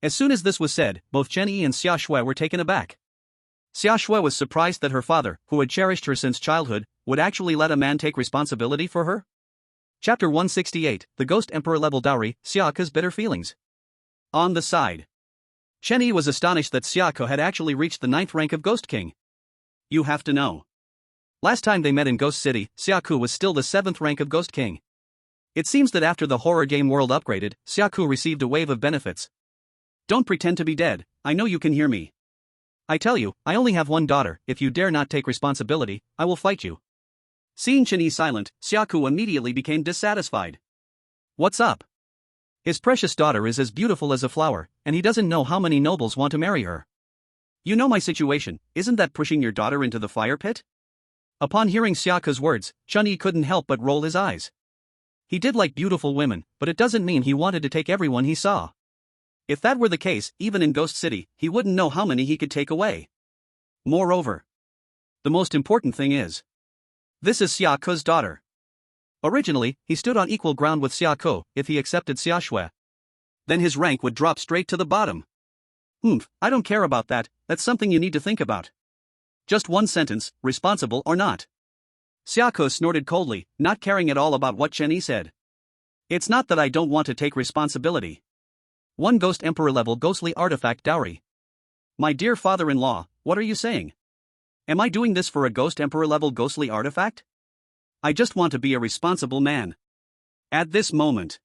As soon as this was said, both Chen Yi and Xiaoshue were taken aback. Xiaoshue was surprised that her father, who had cherished her since childhood, would actually let a man take responsibility for her. Chapter 168, The Ghost Emperor Level Dowry, Xiaoku's Bitter Feelings. On the side, Chen Yi was astonished that Xiaoku had actually reached the 9th rank of Ghost King. You have to know. Last time they met in Ghost City, Xiaoku was still the 7th rank of Ghost King. It seems that after the horror game world upgraded, Xiaoku received a wave of benefits. Don't pretend to be dead, I know you can hear me. I tell you, I only have one daughter, if you dare not take responsibility, I will fight you. Seeing Chen Yi silent, Xiaoku immediately became dissatisfied. What's up? His precious daughter is as beautiful as a flower, and he doesn't know how many nobles want to marry her. You know my situation, isn't that pushing your daughter into the fire pit? Upon hearing Xiaoku's words, Chen Yi couldn't help but roll his eyes. He did like beautiful women, but it doesn't mean he wanted to take everyone he saw. If that were the case, even in Ghost City, he wouldn't know how many he could take away. Moreover, the most important thing is, this is Xiaoku's daughter. Originally, he stood on equal ground with Xiaoku if he accepted Xiaoshue. Then his rank would drop straight to the bottom. I don't care about that, that's something you need to think about. Just one sentence, responsible or not. Xiaoku snorted coldly, not caring at all about what Chen Yi said. It's not that I don't want to take responsibility. One Ghost Emperor level ghostly artifact dowry. My dear father-in-law, what are you saying? Am I doing this for a Ghost Emperor level ghostly artifact? I just want to be a responsible man. At this moment,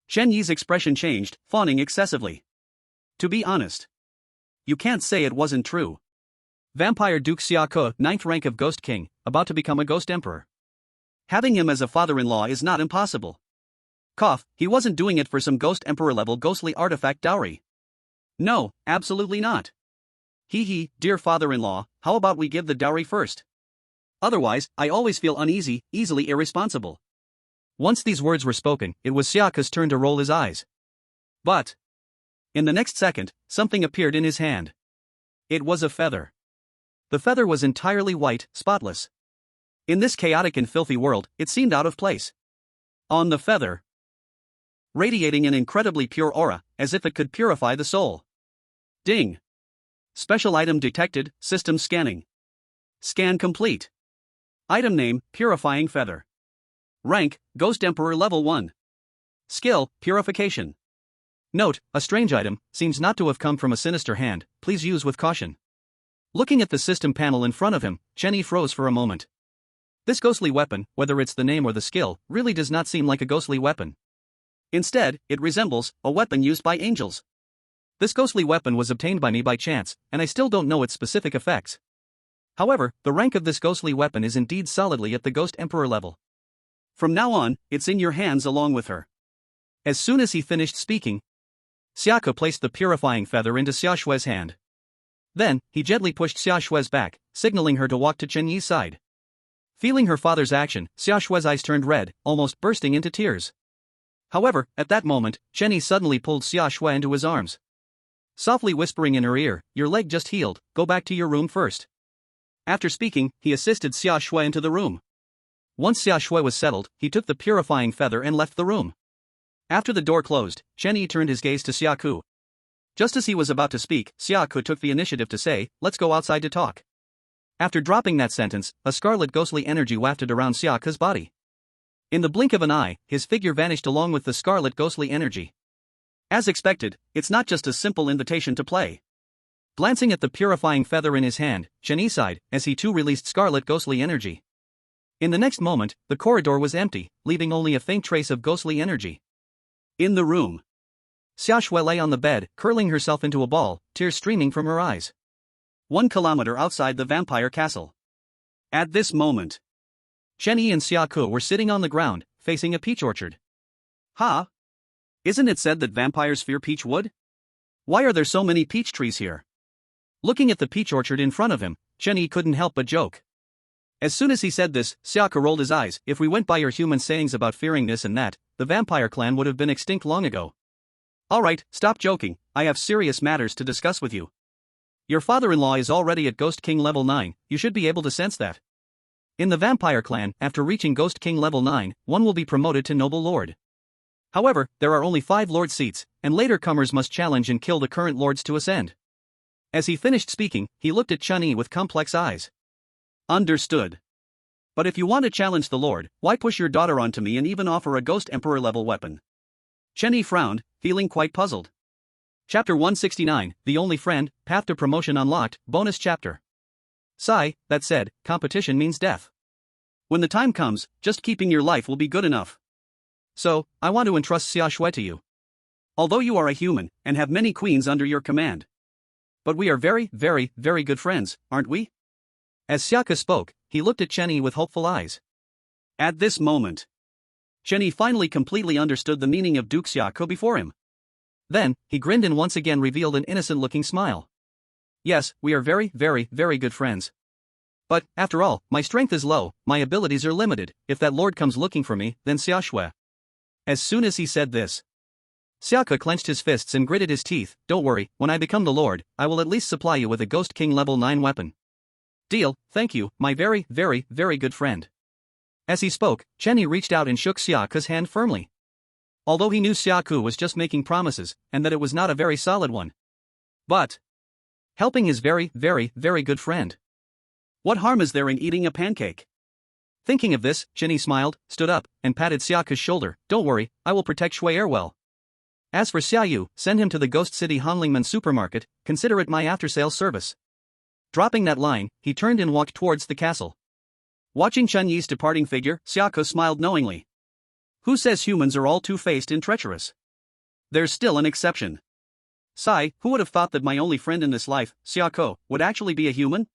Chen Yi's expression changed, fawning excessively. To be honest, you can't say it wasn't true. Vampire Duke Xiaoku, 9th rank of Ghost King, about to become a Ghost Emperor. Having him as a father-in-law is not impossible. He wasn't doing it for some Ghost Emperor level ghostly artifact dowry. No, absolutely not. Dear father-in-law, how about we give the dowry first? Otherwise, I always feel uneasy, easily irresponsible. Once these words were spoken, it was Xiaoku's turn to roll his eyes. But in the next second, something appeared in his hand. It was a feather. The feather was entirely white, spotless. In this chaotic and filthy world, it seemed out of place. On the feather, radiating an incredibly pure aura, as if it could purify the soul. Ding! Special item detected, system scanning. Scan complete. Item name, Purifying Feather. Rank, Ghost Emperor Level 1. Skill, Purification. Note, a strange item, seems not to have come from a sinister hand, please use with caution. Looking at the system panel in front of him, Chen Yi froze for a moment. This ghostly weapon, whether it's the name or the skill, really does not seem like a ghostly weapon. Instead, it resembles a weapon used by angels. This ghostly weapon was obtained by me by chance, and I still don't know its specific effects. However, the rank of this ghostly weapon is indeed solidly at the Ghost Emperor level. From now on, it's in your hands along with her. As soon as he finished speaking, Xiaoke placed the purifying feather into Xiaoshue's hand. Then, he gently pushed Xiaoshue's back, signaling her to walk to Chen Yi's side. Feeling her father's action, Xiaoshue's eyes turned red, almost bursting into tears. However, at that moment, Chen Yi suddenly pulled Xiaoshue into his arms. Softly whispering in her ear, "Your leg just healed, go back to your room first." After speaking, he assisted Xiaoshue into the room. Once Xiaoshue was settled, he took the purifying feather and left the room. After the door closed, Chen Yi turned his gaze to Xiaoku. Just as he was about to speak, Xiaoku took the initiative to say, "Let's go outside to talk." After dropping that sentence, a scarlet ghostly energy wafted around Xiaoku's body. In the blink of an eye, his figure vanished along with the scarlet ghostly energy. As expected, it's not just a simple invitation to play. Glancing at the purifying feather in his hand, Chen Yi sighed, as he too released scarlet ghostly energy. In the next moment, the corridor was empty, leaving only a faint trace of ghostly energy. In the room, Xiaoshue lay on the bed, curling herself into a ball, tears streaming from her eyes. 1 kilometer outside the vampire castle. At this moment, Chen Yi and Xiaoku were sitting on the ground, facing a peach orchard. "Ha! Isn't it said that vampires fear peach wood? Why are there so many peach trees here?" Looking at the peach orchard in front of him, Chen Yi couldn't help but joke. As soon as he said this, Xiaoku rolled his eyes. "If we went by your human sayings about fearing this and that, the vampire clan would have been extinct long ago. Alright, stop joking, I have serious matters to discuss with you. Your father-in-law is already at Ghost King level 9, you should be able to sense that. In the vampire clan, after reaching Ghost King level 9, one will be promoted to noble lord. However, there are only 5 lord seats, and later comers must challenge and kill the current lords to ascend." As he finished speaking, he looked at Chen Yi with complex eyes. "Understood. But if you want to challenge the lord, why push your daughter onto me and even offer a ghost emperor level weapon?" Chen Yi frowned, feeling quite puzzled. Chapter 169, The Only Friend, Path to Promotion Unlocked, Bonus Chapter. Sigh, that said, competition means death. When the time comes, just keeping your life will be good enough. So, I want to entrust Xiaoshue to you. Although you are a human, and have many queens under your command. But we are very, very, very good friends, aren't we? As Xiaoku spoke, he looked at Chen Yi with hopeful eyes. At this moment, Chen Yi finally completely understood the meaning of Duke Xiaoku before him. Then, he grinned and once again revealed an innocent-looking smile. "Yes, we are very, very, very good friends. But, after all, my strength is low, my abilities are limited. If that lord comes looking for me, then Xiaoshue." As soon as he said this, Xiaoku clenched his fists and gritted his teeth. "Don't worry, when I become the lord, I will at least supply you with a Ghost King level 9 weapon." "Deal, thank you, my very, very, very good friend." As he spoke, Chen Yi reached out and shook Xiaoku's hand firmly. Although he knew Xiaoku was just making promises, and that it was not a very solid one. But helping his very, very, very good friend. What harm is there in eating a pancake? Thinking of this, Chen Yi smiled, stood up, and patted Xiaoku's shoulder. "Don't worry, I will protect Shui Er well. As for Xiaoyu, send him to the Ghost City Hanlingman supermarket, consider it my after-sales service." Dropping that line, he turned and walked towards the castle. Watching Chen Yi's departing figure, Xiaoku smiled knowingly. Who says humans are all two-faced and treacherous? There's still an exception. Sigh, who would have thought that my only friend in this life, Xiaoku, would actually be a human?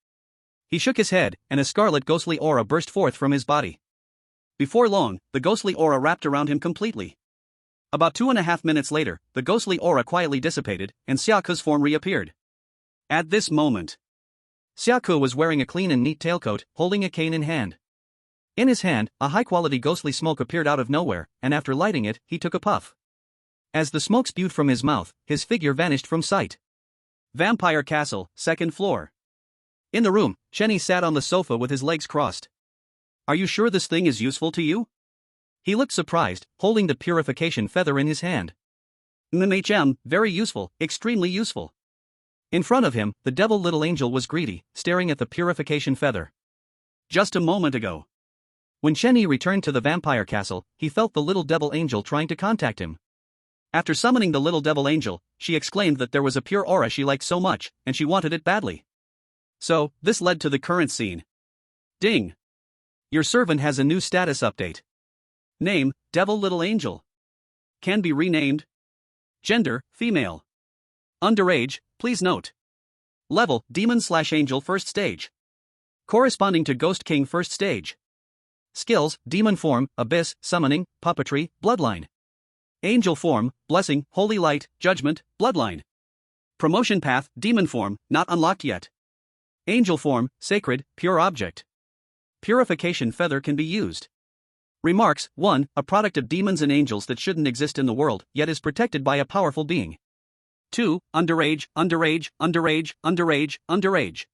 He shook his head, and a scarlet ghostly aura burst forth from his body. Before long, the ghostly aura wrapped around him completely. About 2.5 minutes later, the ghostly aura quietly dissipated, and Xiaoku's form reappeared. At this moment, Xiaoku was wearing a clean and neat tailcoat, holding a cane in hand. In his hand, a high-quality ghostly smoke appeared out of nowhere, and after lighting it, he took a puff. As the smoke spewed from his mouth, his figure vanished from sight. Vampire Castle, 2nd floor. In the room, Chen Yi sat on the sofa with his legs crossed. "Are you sure this thing is useful to you?" He looked surprised, holding the purification feather in his hand. Very useful, extremely useful." In front of him, the devil little angel was greedy, staring at the purification feather. Just a moment ago, when Chen Yi returned to the vampire castle, he felt the little devil angel trying to contact him. After summoning the little devil angel, she exclaimed that there was a pure aura she liked so much, and she wanted it badly. So, this led to the current scene. Ding! Your servant has a new status update. Name, Devil Little Angel. Can be renamed. Gender, female. Underage, please note. Level, Demon/Angel first stage. Corresponding to Ghost King first stage. Skills, Demon Form, Abyss, Summoning, Puppetry, Bloodline. Angel form, blessing, holy light, judgment, bloodline. Promotion path, demon form, not unlocked yet. Angel form, sacred, pure object. Purification feather can be used. Remarks: 1. A product of demons and angels that shouldn't exist in the world, yet is protected by a powerful being. 2. Underage, underage, underage, underage, underage.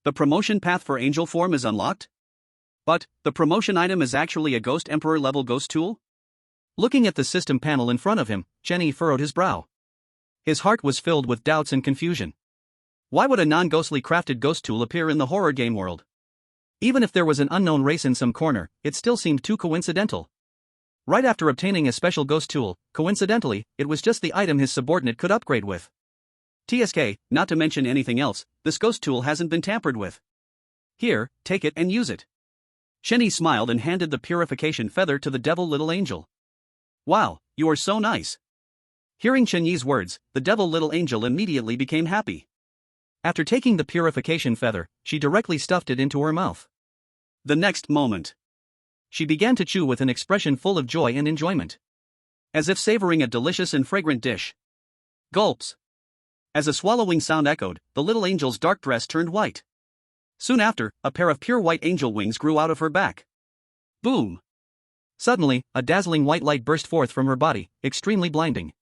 The promotion path for angel form is unlocked? But, the promotion item is actually a Ghost Emperor level ghost tool? Looking at the system panel in front of him, Chen Yi furrowed his brow. His heart was filled with doubts and confusion. Why would a non-ghostly crafted ghost tool appear in the horror game world? Even if there was an unknown race in some corner, it still seemed too coincidental. Right after obtaining a special ghost tool, coincidentally, it was just the item his subordinate could upgrade with. TSK, not to mention anything else, this ghost tool hasn't been tampered with. Here, take it and use it. Chen Yi smiled and handed the purification feather to the devil little angel. Wow, you are so nice. Hearing Chen Yi's words, the devil little angel immediately became happy. After taking the purification feather, she directly stuffed it into her mouth. The next moment, she began to chew with an expression full of joy and enjoyment, as if savoring a delicious and fragrant dish. Gulps. As a swallowing sound echoed, the little angel's dark dress turned white. Soon after, a pair of pure white angel wings grew out of her back. Boom! Suddenly, a dazzling white light burst forth from her body, extremely blinding.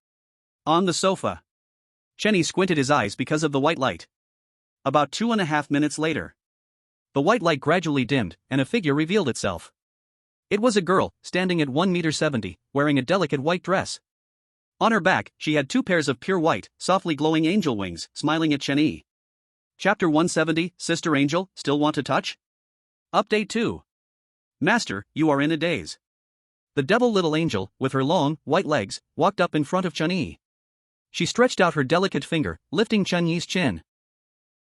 On the sofa, Chen Yi squinted his eyes because of the white light. About 2.5 minutes later, the white light gradually dimmed, and a figure revealed itself. It was a girl, standing at 1.70 meters, wearing a delicate white dress. On her back, she had 2 pairs of pure white, softly glowing angel wings, smiling at Chen Yi. Chapter 170, Sister Angel, still want to touch? Update 2. Master, you are in a daze. The devil little angel, with her long, white legs, walked up in front of Chen Yi. She stretched out her delicate finger, lifting Chen Yi's chin.